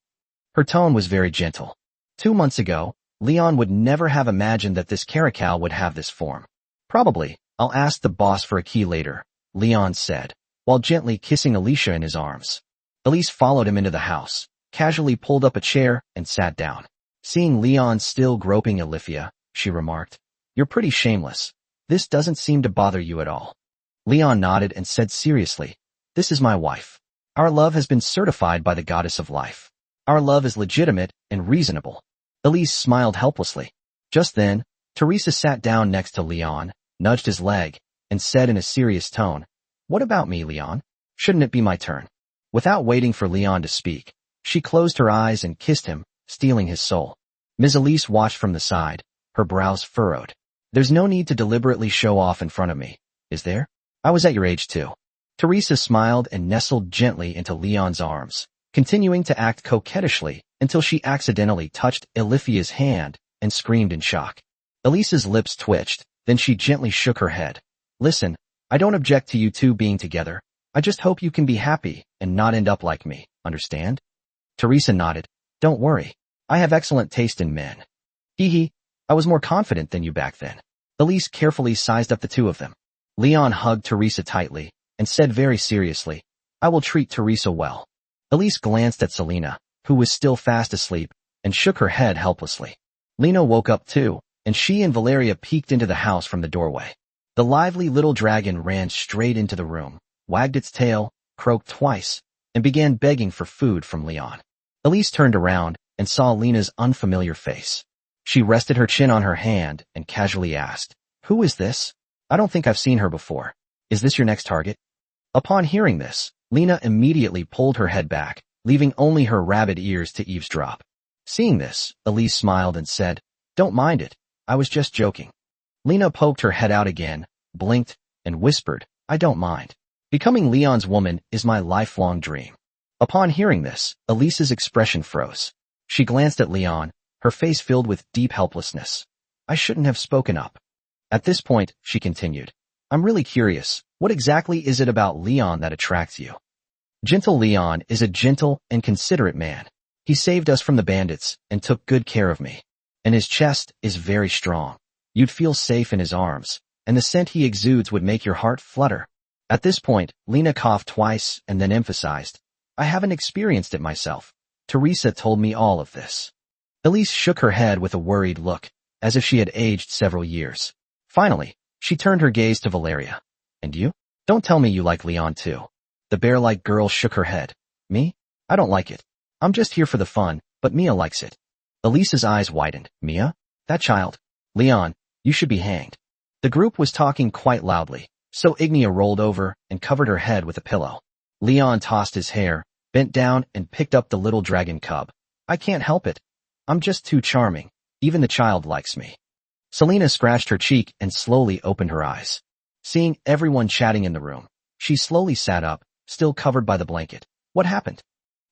Her tone was very gentle. 2 months ago, Leon would never have imagined that this caracal would have this form. "Probably, I'll ask the boss for a key later," Leon said, while gently kissing Alicia in his arms. Elise followed him into the house, casually pulled up a chair, and sat down. Seeing Leon still groping Alifia, she remarked, "You're pretty shameless. This doesn't seem to bother you at all." Leon nodded and said seriously, "This is my wife. Our love has been certified by the goddess of life. Our love is legitimate and reasonable." Elise smiled helplessly. Just then, Teresa sat down next to Leon, nudged his leg, and said in a serious tone, "What about me, Leon? Shouldn't it be my turn?" Without waiting for Leon to speak, she closed her eyes and kissed him, stealing his soul. Ms. Elise watched from the side, her brows furrowed. "There's no need to deliberately show off in front of me, is there? I was at your age too." Teresa smiled and nestled gently into Leon's arms, continuing to act coquettishly until she accidentally touched Alifia's hand and screamed in shock. Elise's lips twitched, then she gently shook her head. "Listen, I don't object to you two being together. I just hope you can be happy and not end up like me, understand?" Teresa nodded. "Don't worry. I have excellent taste in men." "Hee, I was more confident than you back then." Elise carefully sized up the two of them. Leon hugged Teresa tightly and said very seriously, "I will treat Teresa well." Elise glanced at Selena, who was still fast asleep, and shook her head helplessly. Lena woke up too, and she and Valeria peeked into the house from the doorway. The lively little dragon ran straight into the room, wagged its tail, croaked twice, and began begging for food from Leon. Elise turned around and saw Lena's unfamiliar face. She rested her chin on her hand and casually asked, "Who is this? I don't think I've seen her before. Is this your next target?" Upon hearing this, Lena immediately pulled her head back, leaving only her rabbit ears to eavesdrop. Seeing this, Elise smiled and said, "Don't mind it. I was just joking." Lena poked her head out again, blinked, and whispered, "I don't mind. Becoming Leon's woman is my lifelong dream." Upon hearing this, Elise's expression froze. She glanced at Leon, her face filled with deep helplessness. "I shouldn't have spoken up." At this point, she continued, "I'm really curious, what exactly is it about Leon that attracts you?" Gentle Leon is a gentle and considerate man. He saved us from the bandits and took good care of me. And his chest is very strong. You'd feel safe in his arms, and the scent he exudes would make your heart flutter. At this point, Lena coughed twice and then emphasized, I haven't experienced it myself. Teresa told me all of this. Elise shook her head with a worried look, as if she had aged several years. Finally, she turned her gaze to Valeria. And you? Don't tell me you like Leon too. The bear-like girl shook her head. Me? I don't like it. I'm just here for the fun, but Mia likes it. Elise's eyes widened. Mia? That child. Leon, you should be hanged. The group was talking quite loudly, so Ignia rolled over and covered her head with a pillow. Leon tossed his hair, bent down and picked up the little dragon cub. I can't help it. I'm just too charming. Even the child likes me. Selena scratched her cheek and slowly opened her eyes. Seeing everyone chatting in the room, she slowly sat up, still covered by the blanket. What happened?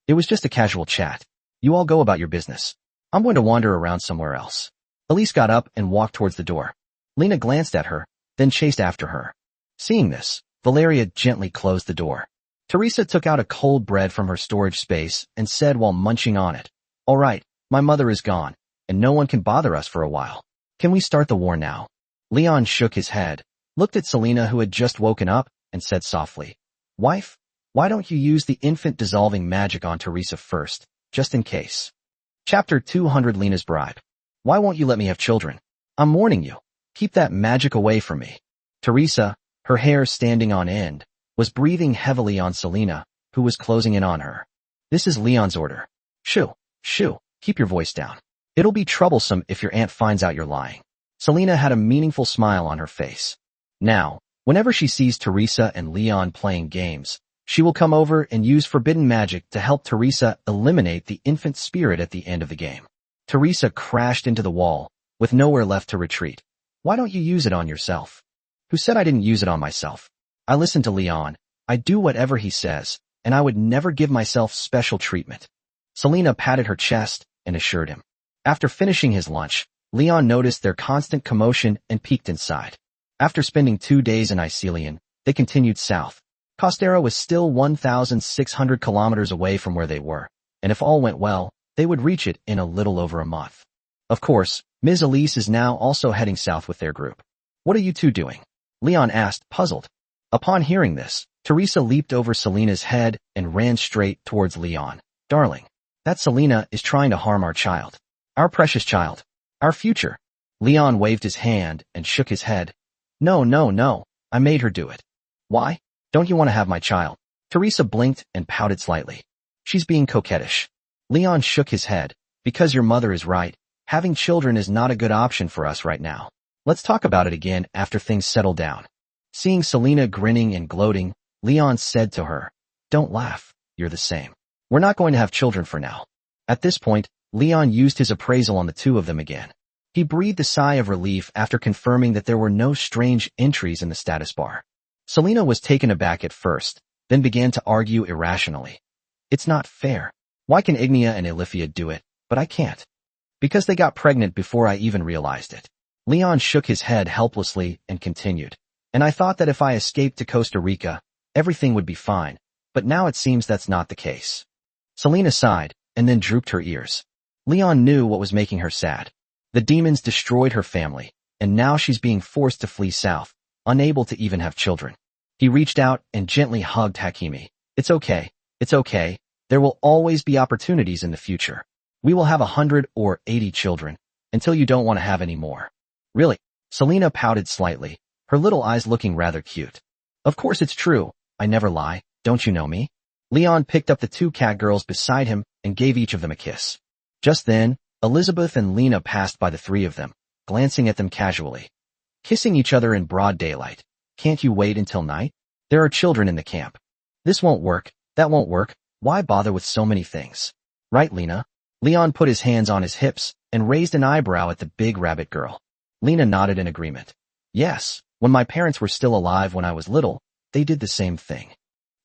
It was just a casual chat. You all go about your business. I'm going to wander around somewhere else. Elise got up and walked towards the door. Lena glanced at her, then chased after her. Seeing this, Valeria gently closed the door. Teresa took out a cold bread from her storage space and said while munching on it, All right, my mother is gone, and no one can bother us for a while. Can we start the war now? Leon shook his head, looked at Selena who had just woken up, and said softly, Wife, why don't you use the infant dissolving magic on Teresa first, just in case? Chapter 200 Lena's Bribe. Why won't you let me have children? I'm warning you. Keep that magic away from me. Teresa, her hair standing on end, was breathing heavily on Selena, who was closing in on her. This is Leon's order. Shoo, keep your voice down. It'll be troublesome if your aunt finds out you're lying. Selena had a meaningful smile on her face. Now, whenever she sees Teresa and Leon playing games, she will come over and use forbidden magic to help Teresa eliminate the infant spirit at the end of the game. Teresa crashed into the wall, with nowhere left to retreat. Why don't you use it on yourself? Who said I didn't use it on myself? I listen to Leon, I do whatever he says, and I would never give myself special treatment. Selena patted her chest and assured him. After finishing his lunch, Leon noticed their constant commotion and peeked inside. After spending 2 days in Icelian, they continued south. Costera was still 1,600 kilometers away from where they were, and if all went well, they would reach it in a little over a month. Of course, Ms. Elise is now also heading south with their group. What are you two doing? Leon asked, puzzled. Upon hearing this, Teresa leaped over Selena's head and ran straight towards Leon. Darling, that Selena is trying to harm our child. Our precious child. Our future. Leon waved his hand and shook his head. No. I made her do it. Why? Don't you want to have my child? Teresa blinked and pouted slightly. She's being coquettish. Leon shook his head. Because your mother is right, having children is not a good option for us right now. Let's talk about it again after things settle down. Seeing Selena grinning and gloating, Leon said to her, Don't laugh, you're the same. We're not going to have children for now. At this point, Leon used his appraisal on the two of them again. He breathed a sigh of relief after confirming that there were no strange entries in the status bar. Selena was taken aback at first, then began to argue irrationally. It's not fair. Why can Ignia and Elifia do it, but I can't? Because they got pregnant before I even realized it. Leon shook his head helplessly and continued. And I thought that if I escaped to Costa Rica, everything would be fine, but now it seems that's not the case. Selena sighed, and then drooped her ears. Leon knew what was making her sad. The demons destroyed her family, and now she's being forced to flee south, unable to even have children. He reached out and gently hugged Hakimi. It's okay. There will always be opportunities in the future. We will have 100 or 80 children, until you don't want to have any more. Really? Selena pouted slightly, her little eyes looking rather cute. Of course it's true. I never lie. Don't you know me? Leon picked up the two cat girls beside him and gave each of them a kiss. Just then, Elizabeth and Lena passed by the three of them, glancing at them casually. Kissing each other in broad daylight. Can't you wait until night? There are children in the camp. This won't work, that won't work. Why bother with so many things? Right, Lena? Leon put his hands on his hips and raised an eyebrow at the big rabbit girl. Lena nodded in agreement. Yes, when my parents were still alive when I was little, they did the same thing.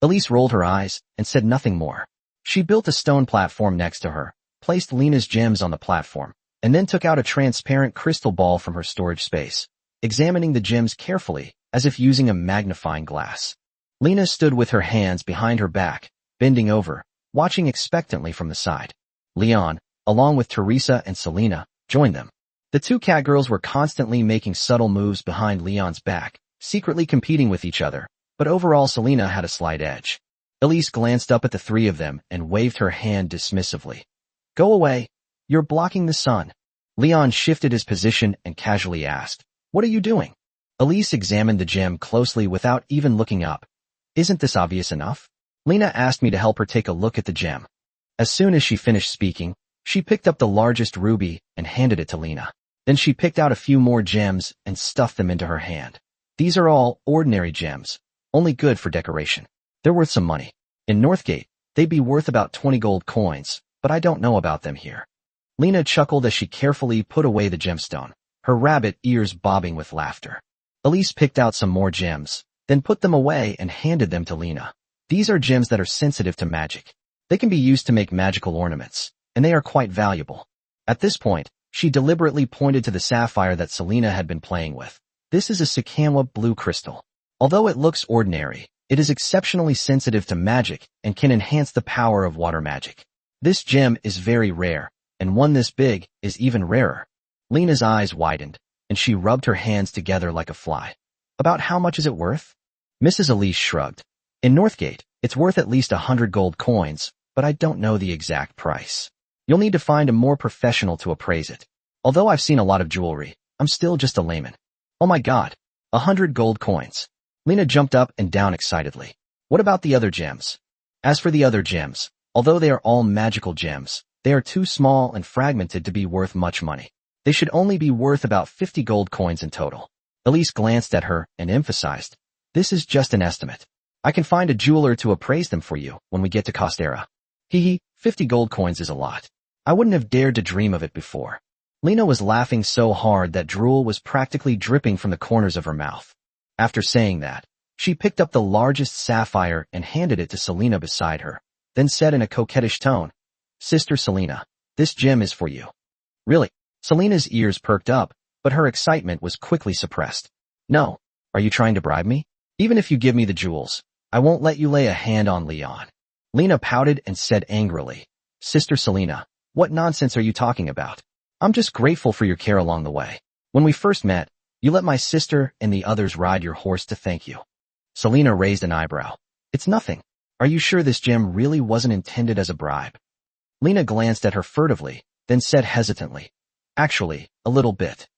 Elise rolled her eyes and said nothing more. She built a stone platform next to her, placed Lena's gems on the platform, and then took out a transparent crystal ball from her storage space, examining the gems carefully, as if using a magnifying glass. Lena stood with her hands behind her back, bending over, watching expectantly from the side. Leon, along with Teresa and Selena, joined them. The two catgirls were constantly making subtle moves behind Leon's back, secretly competing with each other, but overall Selena had a slight edge. Elise glanced up at the three of them and waved her hand dismissively. "Go away. You're blocking the sun." Leon shifted his position and casually asked, "What are you doing?" Elise examined the gem closely without even looking up. "Isn't this obvious enough?" Lena asked me to help her take a look at the gem. As soon as she finished speaking, she picked up the largest ruby and handed it to Lena. Then she picked out a few more gems and stuffed them into her hand. "These are all ordinary gems, only good for decoration. They're worth some money. In Northgate, they'd be worth about 20 gold coins, but I don't know about them here." Lena chuckled as she carefully put away the gemstone, her rabbit ears bobbing with laughter. Elise picked out some more gems, then put them away and handed them to Lena. "These are gems that are sensitive to magic. They can be used to make magical ornaments, and they are quite valuable." At this point, she deliberately pointed to the sapphire that Selena had been playing with. "This is a Sakanwa blue crystal. Although it looks ordinary, it is exceptionally sensitive to magic and can enhance the power of water magic. This gem is very rare, and one this big is even rarer." Lena's eyes widened, and she rubbed her hands together like a fly. "About how much is it worth?" Mrs. Elise shrugged. "In Northgate, it's worth at least 100 gold coins, but I don't know the exact price. You'll need to find a more professional to appraise it. Although I've seen a lot of jewelry, I'm still just a layman." "Oh my god, 100 gold coins." Lena jumped up and down excitedly. "What about the other gems?" "As for the other gems, although they are all magical gems, they are too small and fragmented to be worth much money. They should only be worth about 50 gold coins in total." Elise glanced at her and emphasized, "This is just an estimate. I can find a jeweler to appraise them for you when we get to Costera." "Hee 50 gold coins is a lot. I wouldn't have dared to dream of it before." Lena was laughing so hard that drool was practically dripping from the corners of her mouth. After saying that, she picked up the largest sapphire and handed it to Selena beside her, then said in a coquettish tone, "Sister Selena, this gem is for you." "Really?" Selena's ears perked up, but her excitement was quickly suppressed. "No. Are you trying to bribe me? Even if you give me the jewels, I won't let you lay a hand on Leon." Lena pouted and said angrily, "Sister Selena, what nonsense are you talking about? I'm just grateful for your care along the way. When we first met, you let my sister and the others ride your horse to thank you." Selena raised an eyebrow. "It's nothing. Are you sure this gem really wasn't intended as a bribe?" Lena glanced at her furtively, then said hesitantly, "Actually, a little bit.